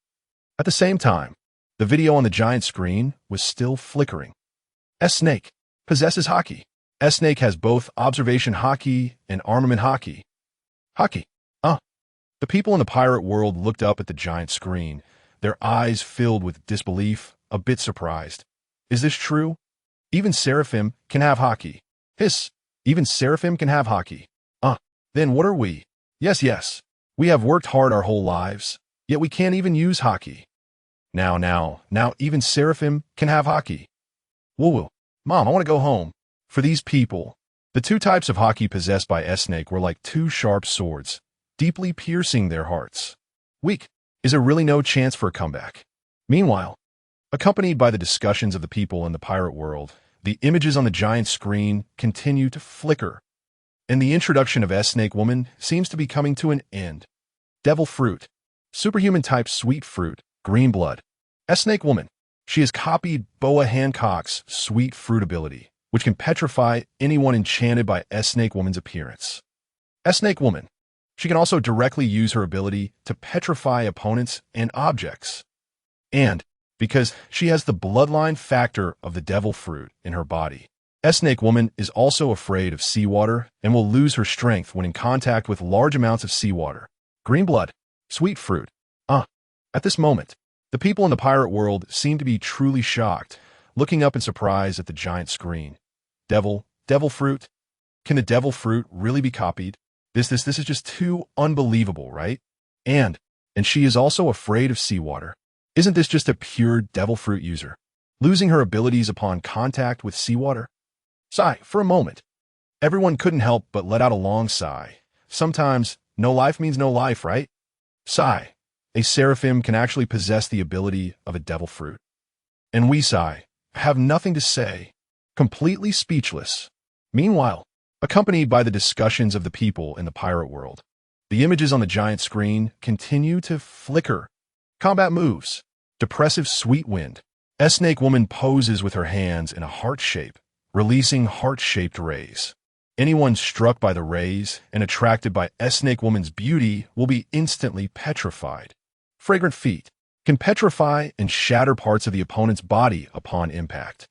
At the same time, the video on the giant screen was still flickering. S-Snake possesses haki. S-Snake has both observation haki and armament haki. Haki. The people in the pirate world looked up at the giant screen, their eyes filled with disbelief, a bit surprised. Is this true? Even Seraphim can have haki. Hiss. Even Seraphim can have haki. Then what are we? Yes. We have worked hard our whole lives, yet we can't even use haki. Now even Seraphim can have haki. Woo-woo. Mom, I want to go home. For these people, the two types of haki possessed by S-Snake were like two sharp swords, deeply piercing their hearts. Weak. Is there really no chance for a comeback? Meanwhile, accompanied by the discussions of the people in the pirate world, the images on the giant screen continue to flicker, and the introduction of S-Snake Woman seems to be coming to an end. Devil Fruit. Superhuman type sweet fruit, green blood. S-Snake Woman. She has copied Boa Hancock's sweet fruit ability, which can petrify anyone enchanted by S-Snake Woman's appearance. S-Snake Woman. She can also directly use her ability to petrify opponents and objects. And because she has the bloodline factor of the devil fruit in her body. Snake Woman is also afraid of seawater and will lose her strength when in contact with large amounts of seawater. Green blood, sweet fruit. At this moment, the people in the pirate world seem to be truly shocked, looking up in surprise at the giant screen. Devil fruit? Can the devil fruit really be copied? This is just too unbelievable, right? And she is also afraid of seawater. Isn't this just a pure devil fruit user? Losing her abilities upon contact with seawater? Sigh, for a moment. Everyone couldn't help but let out a long sigh. Sometimes, no life means no life, right? Sigh. A seraphim can actually possess the ability of a devil fruit. And we sigh, have nothing to say, completely speechless. Meanwhile, accompanied by the discussions of the people in the pirate world, the images on the giant screen continue to flicker. Combat moves. Depressive sweet wind. Snake Woman poses with her hands in a heart shape, releasing heart-shaped rays. Anyone struck by the rays and attracted by Snake Woman's beauty will be instantly petrified. Fragrant feet can petrify and shatter parts of the opponent's body upon impact.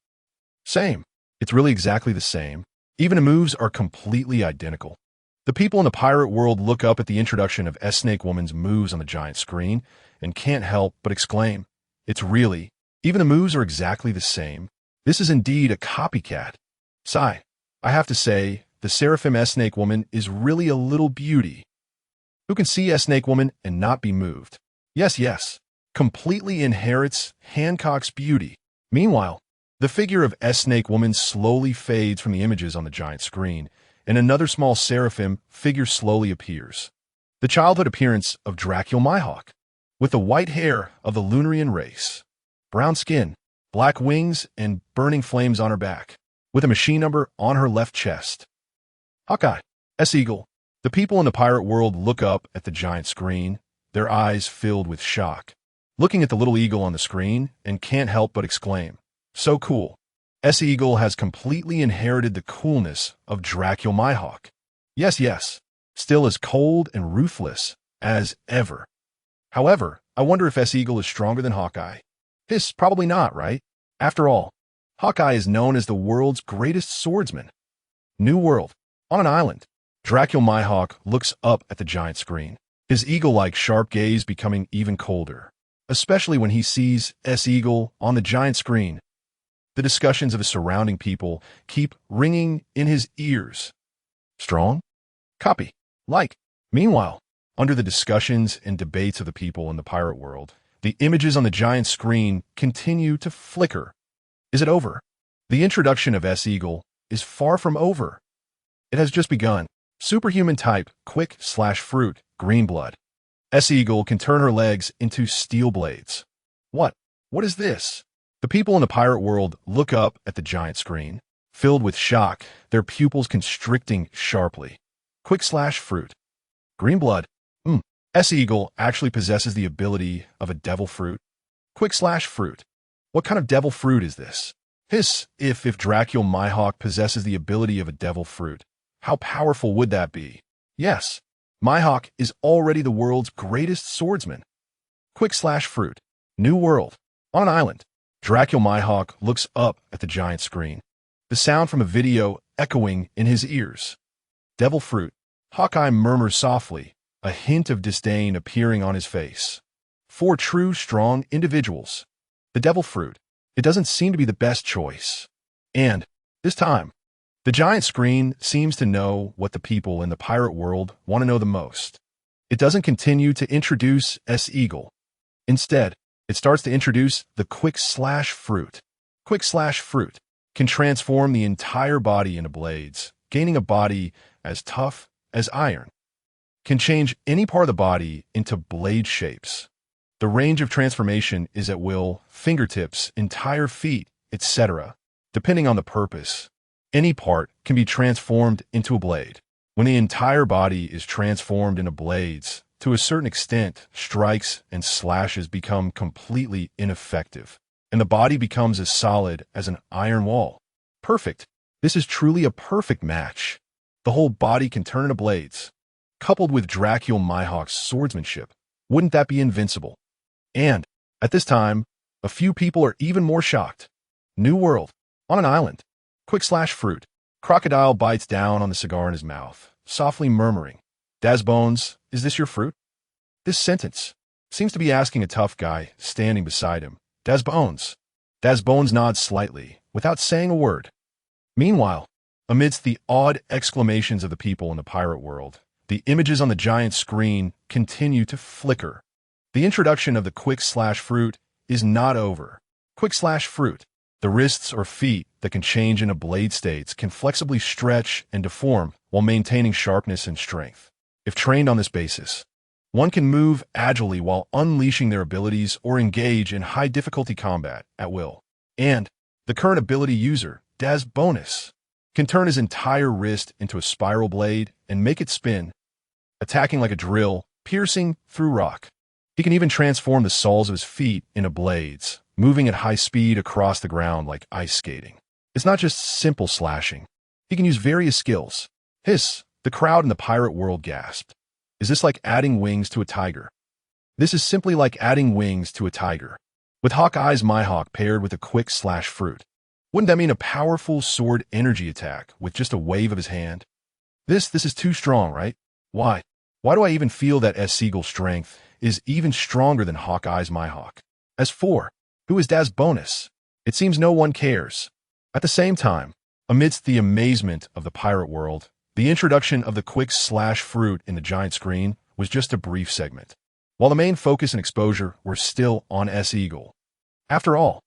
Same. It's really exactly the same. Even the moves are completely identical. The people in the pirate world look up at the introduction of Snake Woman's moves on the giant screen and can't help but exclaim, "It's really, even the moves are exactly the same. This is indeed a copycat." Sigh. I have to say, the Seraphim Snake Woman is really a little beauty. Who can see Snake Woman and not be moved? Yes. Completely inherits Hancock's beauty. Meanwhile, the figure of Snake Woman slowly fades from the images on the giant screen, and another small seraphim figure slowly appears. The childhood appearance of Dracula Mihawk, with the white hair of the Lunarian race, brown skin, black wings, and burning flames on her back, with a machine number on her left chest. Hawkeye, S-Eagle. The people in the pirate world look up at the giant screen, their eyes filled with shock, looking at the little eagle on the screen and can't help but exclaim, "So cool." S-Eagle has completely inherited the coolness of Dracula Mihawk. Yes, still as cold and ruthless as ever. However, I wonder if S-Eagle is stronger than Hawkeye. Probably not, right? After all, Hawkeye is known as the world's greatest swordsman. New World. On an island, Dracula Mihawk looks up at the giant screen, his eagle-like sharp gaze becoming even colder, especially when he sees S-Eagle on the giant screen. The discussions of the surrounding people keep ringing in his ears. Strong? Copy. Like. Meanwhile, under the discussions and debates of the people in the pirate world, the images on the giant screen continue to flicker. Is it over? The introduction of S-Eagle is far from over. It has just begun. Superhuman type, quick/fruit, green blood. S-Eagle can turn her legs into steel blades. What is this? The people in the pirate world look up at the giant screen, filled with shock, their pupils constricting sharply. Quick/fruit. Green blood. S-Eagle actually possesses the ability of a devil fruit. Quick/fruit. What kind of devil fruit is this? If Dracula Mihawk possesses the ability of a devil fruit, how powerful would that be? Yes, Mihawk is already the world's greatest swordsman. Quick/fruit. New World. On an island, Dracula Mihawk looks up at the giant screen, the sound from a video echoing in his ears. Devil fruit. Hawkeye murmurs softly, a hint of disdain appearing on his face. For true, strong individuals, the devil fruit, it doesn't seem to be the best choice. And, this time, the giant screen seems to know what the people in the pirate world want to know the most. It doesn't continue to introduce S-Eagle. Instead, it starts to introduce the quick/fruit. Quick/fruit can transform the entire body into blades, gaining a body as tough as iron. Can change any part of the body into blade shapes. The range of transformation is at will, fingertips, entire feet, etc. Depending on the purpose, any part can be transformed into a blade. When the entire body is transformed into blades, to a certain extent, strikes and slashes become completely ineffective, and the body becomes as solid as an iron wall. Perfect. This is truly a perfect match. The whole body can turn into blades. Coupled with Dracula Mihawk's swordsmanship, wouldn't that be invincible? And, at this time, A few people are even more shocked. New world. On an island. Fruit. Crocodile bites down on the cigar in his mouth, softly murmuring, "Daz Bones, is this your fruit?" This sentence seems to be asking a tough guy standing beside him, "Daz Bones." Daz Bones nods slightly, without saying a word. Meanwhile, amidst the awed exclamations of the people in the pirate world, the images on the giant screen continue to flicker. The introduction of the fruit is not over. Fruit. The wrists or feet that can change into blade states can flexibly stretch and deform while maintaining sharpness and strength. If trained on this basis, one can move agilely while unleashing their abilities or engage in high-difficulty combat at will. And the current ability user, Daz Bonus, can turn his entire wrist into a spiral blade and make it spin, attacking like a drill, piercing through rock. He can even transform the soles of his feet into blades, moving at high speed across the ground like ice skating. It's not just simple slashing. He can use various skills. Hiss, the crowd in the pirate world gasped. Is this like adding wings to a tiger? This is simply like adding wings to a tiger. With Hawkeye's Mihawk paired with a fruit. Wouldn't that mean a powerful sword energy attack with just a wave of his hand? This is too strong, right? Why? Why do I even feel that S-Eagle strength is even stronger than Hawkeye's Mihawk? As for, who is Daz Bonus? It seems no one cares. At the same time, amidst the amazement of the pirate world, the introduction of the fruit in the giant screen was just a brief segment, while the main focus and exposure were still on S-Eagle. After all,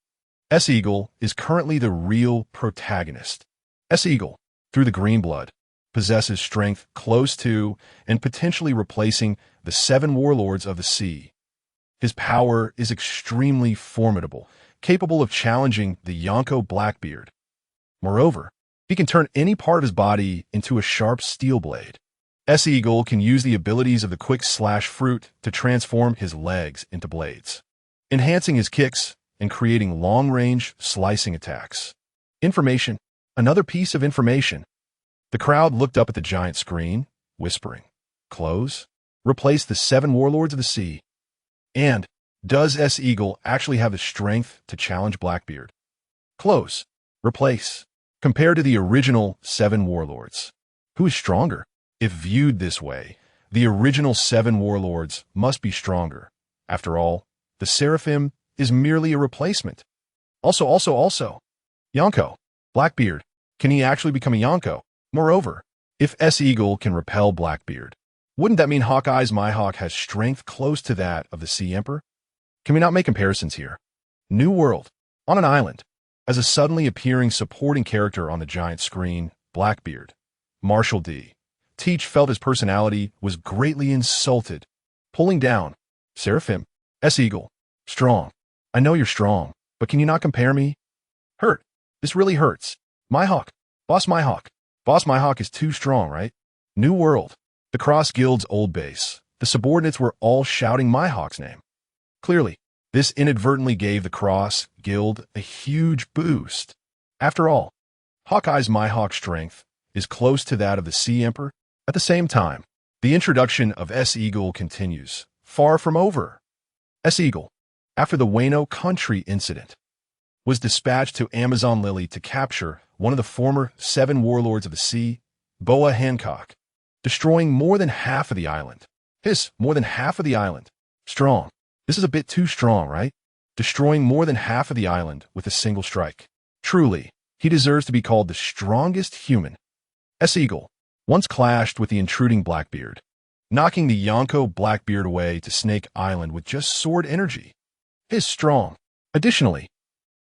S-Eagle is currently the real protagonist. S-Eagle, through the green blood, possesses strength close to and potentially replacing the 7 warlords of the sea. His power is extremely formidable, capable of challenging the Yonko Blackbeard. Moreover, he can turn any part of his body into a sharp steel blade. S-Eagle can use the abilities of the fruit to transform his legs into blades, enhancing his kicks and creating long-range slicing attacks. Information. Another piece of information. The crowd looked up at the giant screen, whispering, "Close? Replace the 7 warlords of the sea." And does S-Eagle actually have the strength to challenge Blackbeard? Close. Replace. Compared to the original 7 warlords. Who is stronger? If viewed this way, the original 7 warlords must be stronger. After all, the Seraphim is merely a replacement. Also, Yonko, Blackbeard, can he actually become a Yonko? Moreover, if S-Eagle can repel Blackbeard, wouldn't that mean Hawkeye's Mihawk has strength close to that of the Sea Emperor? Can we not make comparisons here? New world. On an island. As a suddenly appearing supporting character on the giant screen, Blackbeard, Marshal D. Teach felt his personality was greatly insulted. Pulling down. Seraphim. S-Eagle. Strong. I know you're strong, but can you not compare me? Hurt. This really hurts. Mihawk. Boss Mihawk. Boss Mihawk is too strong, right? New world. The Cross Guild's old base. The subordinates were all shouting Mihawk's name. Clearly, this inadvertently gave the Cross Guild a huge boost. After all, Hawkeye's Mihawk strength is close to that of the Sea Emperor. At the same time, the introduction of S-Eagle continues, far from over. S-Eagle, after the Wano Country incident, was dispatched to Amazon Lily to capture one of the former 7 warlords of the sea, Boa Hancock, destroying more than half of the island. More than half of the island. Strong. This is a bit too strong, right? Destroying more than half of the island with a single strike. Truly, he deserves to be called the strongest human. S-Eagle once clashed with the intruding Blackbeard, knocking the Yonko Blackbeard away to Snake Island with just sword energy. Strong. Additionally,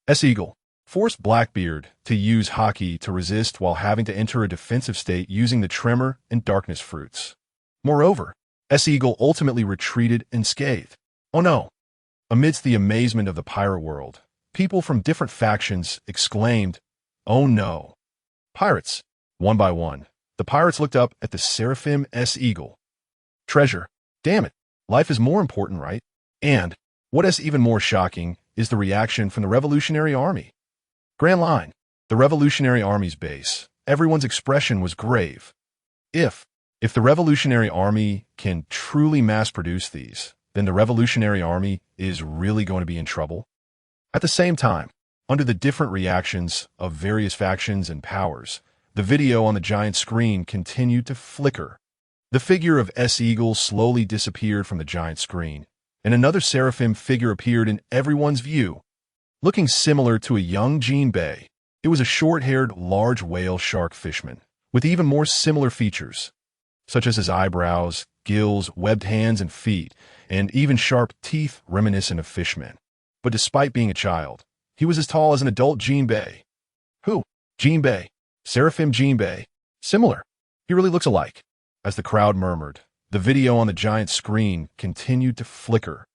S-Eagle forced Blackbeard to use Haki to resist while having to enter a defensive state using the Tremor and Darkness fruits. Moreover, S-Eagle ultimately retreated unscathed. Oh no! Amidst the amazement of the pirate world, people from different factions exclaimed, "Oh no!" Pirates. One by one, the pirates looked up at the Seraphim S-Eagle. Treasure. Damn it. Life is more important, right? And, what is even more shocking, is the reaction from the Revolutionary Army. Grand Line. The Revolutionary Army's base. Everyone's expression was grave. If the Revolutionary Army can truly mass-produce these, then the Revolutionary Army is really going to be in trouble. At the same time, under the different reactions of various factions and powers, the video on the giant screen continued to flicker. The figure of S-Eagle slowly disappeared from the giant screen, and another seraphim figure appeared in everyone's view. Looking similar to a young Jinbei, it was a short-haired, large whale shark fishman, with even more similar features, such as his eyebrows, gills, webbed hands and feet, and even sharp teeth reminiscent of fishmen. But despite being a child, he was as tall as an adult Jinbei. Who? Jinbei. Seraphim Jinbei. Similar. He really looks alike. As the crowd murmured, the video on the giant screen continued to flicker.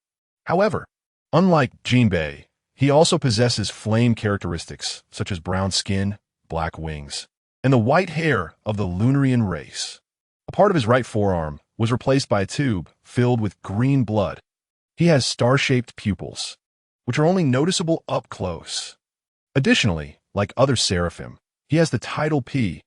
However, unlike Jinbei, he also possesses flame characteristics such as brown skin, black wings, and the white hair of the Lunarian race. A part of his right forearm was replaced by a tube filled with green blood. He has star-shaped pupils, which are only noticeable up close. Additionally, like other seraphim, he has the title P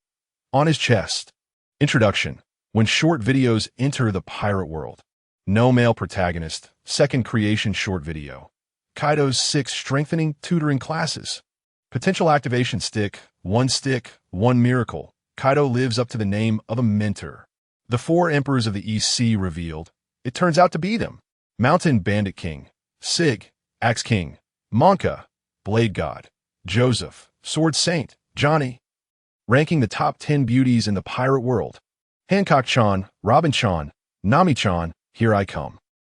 on his chest. Introduction. When short videos enter the pirate world. No Male Protagonist, second creation short video. Kaido's 6 Strengthening Tutoring Classes. Potential activation stick, one miracle. Kaido lives up to the name of a mentor. The 4 emperors of the East Sea revealed. It turns out to be them. Mountain Bandit King, Sig, Axe King, Monka, Blade God, Joseph, Sword Saint, Johnny. Ranking the top 10 beauties in the pirate world. Hancock-chan, Robin-chan, Nami-chan, here I come.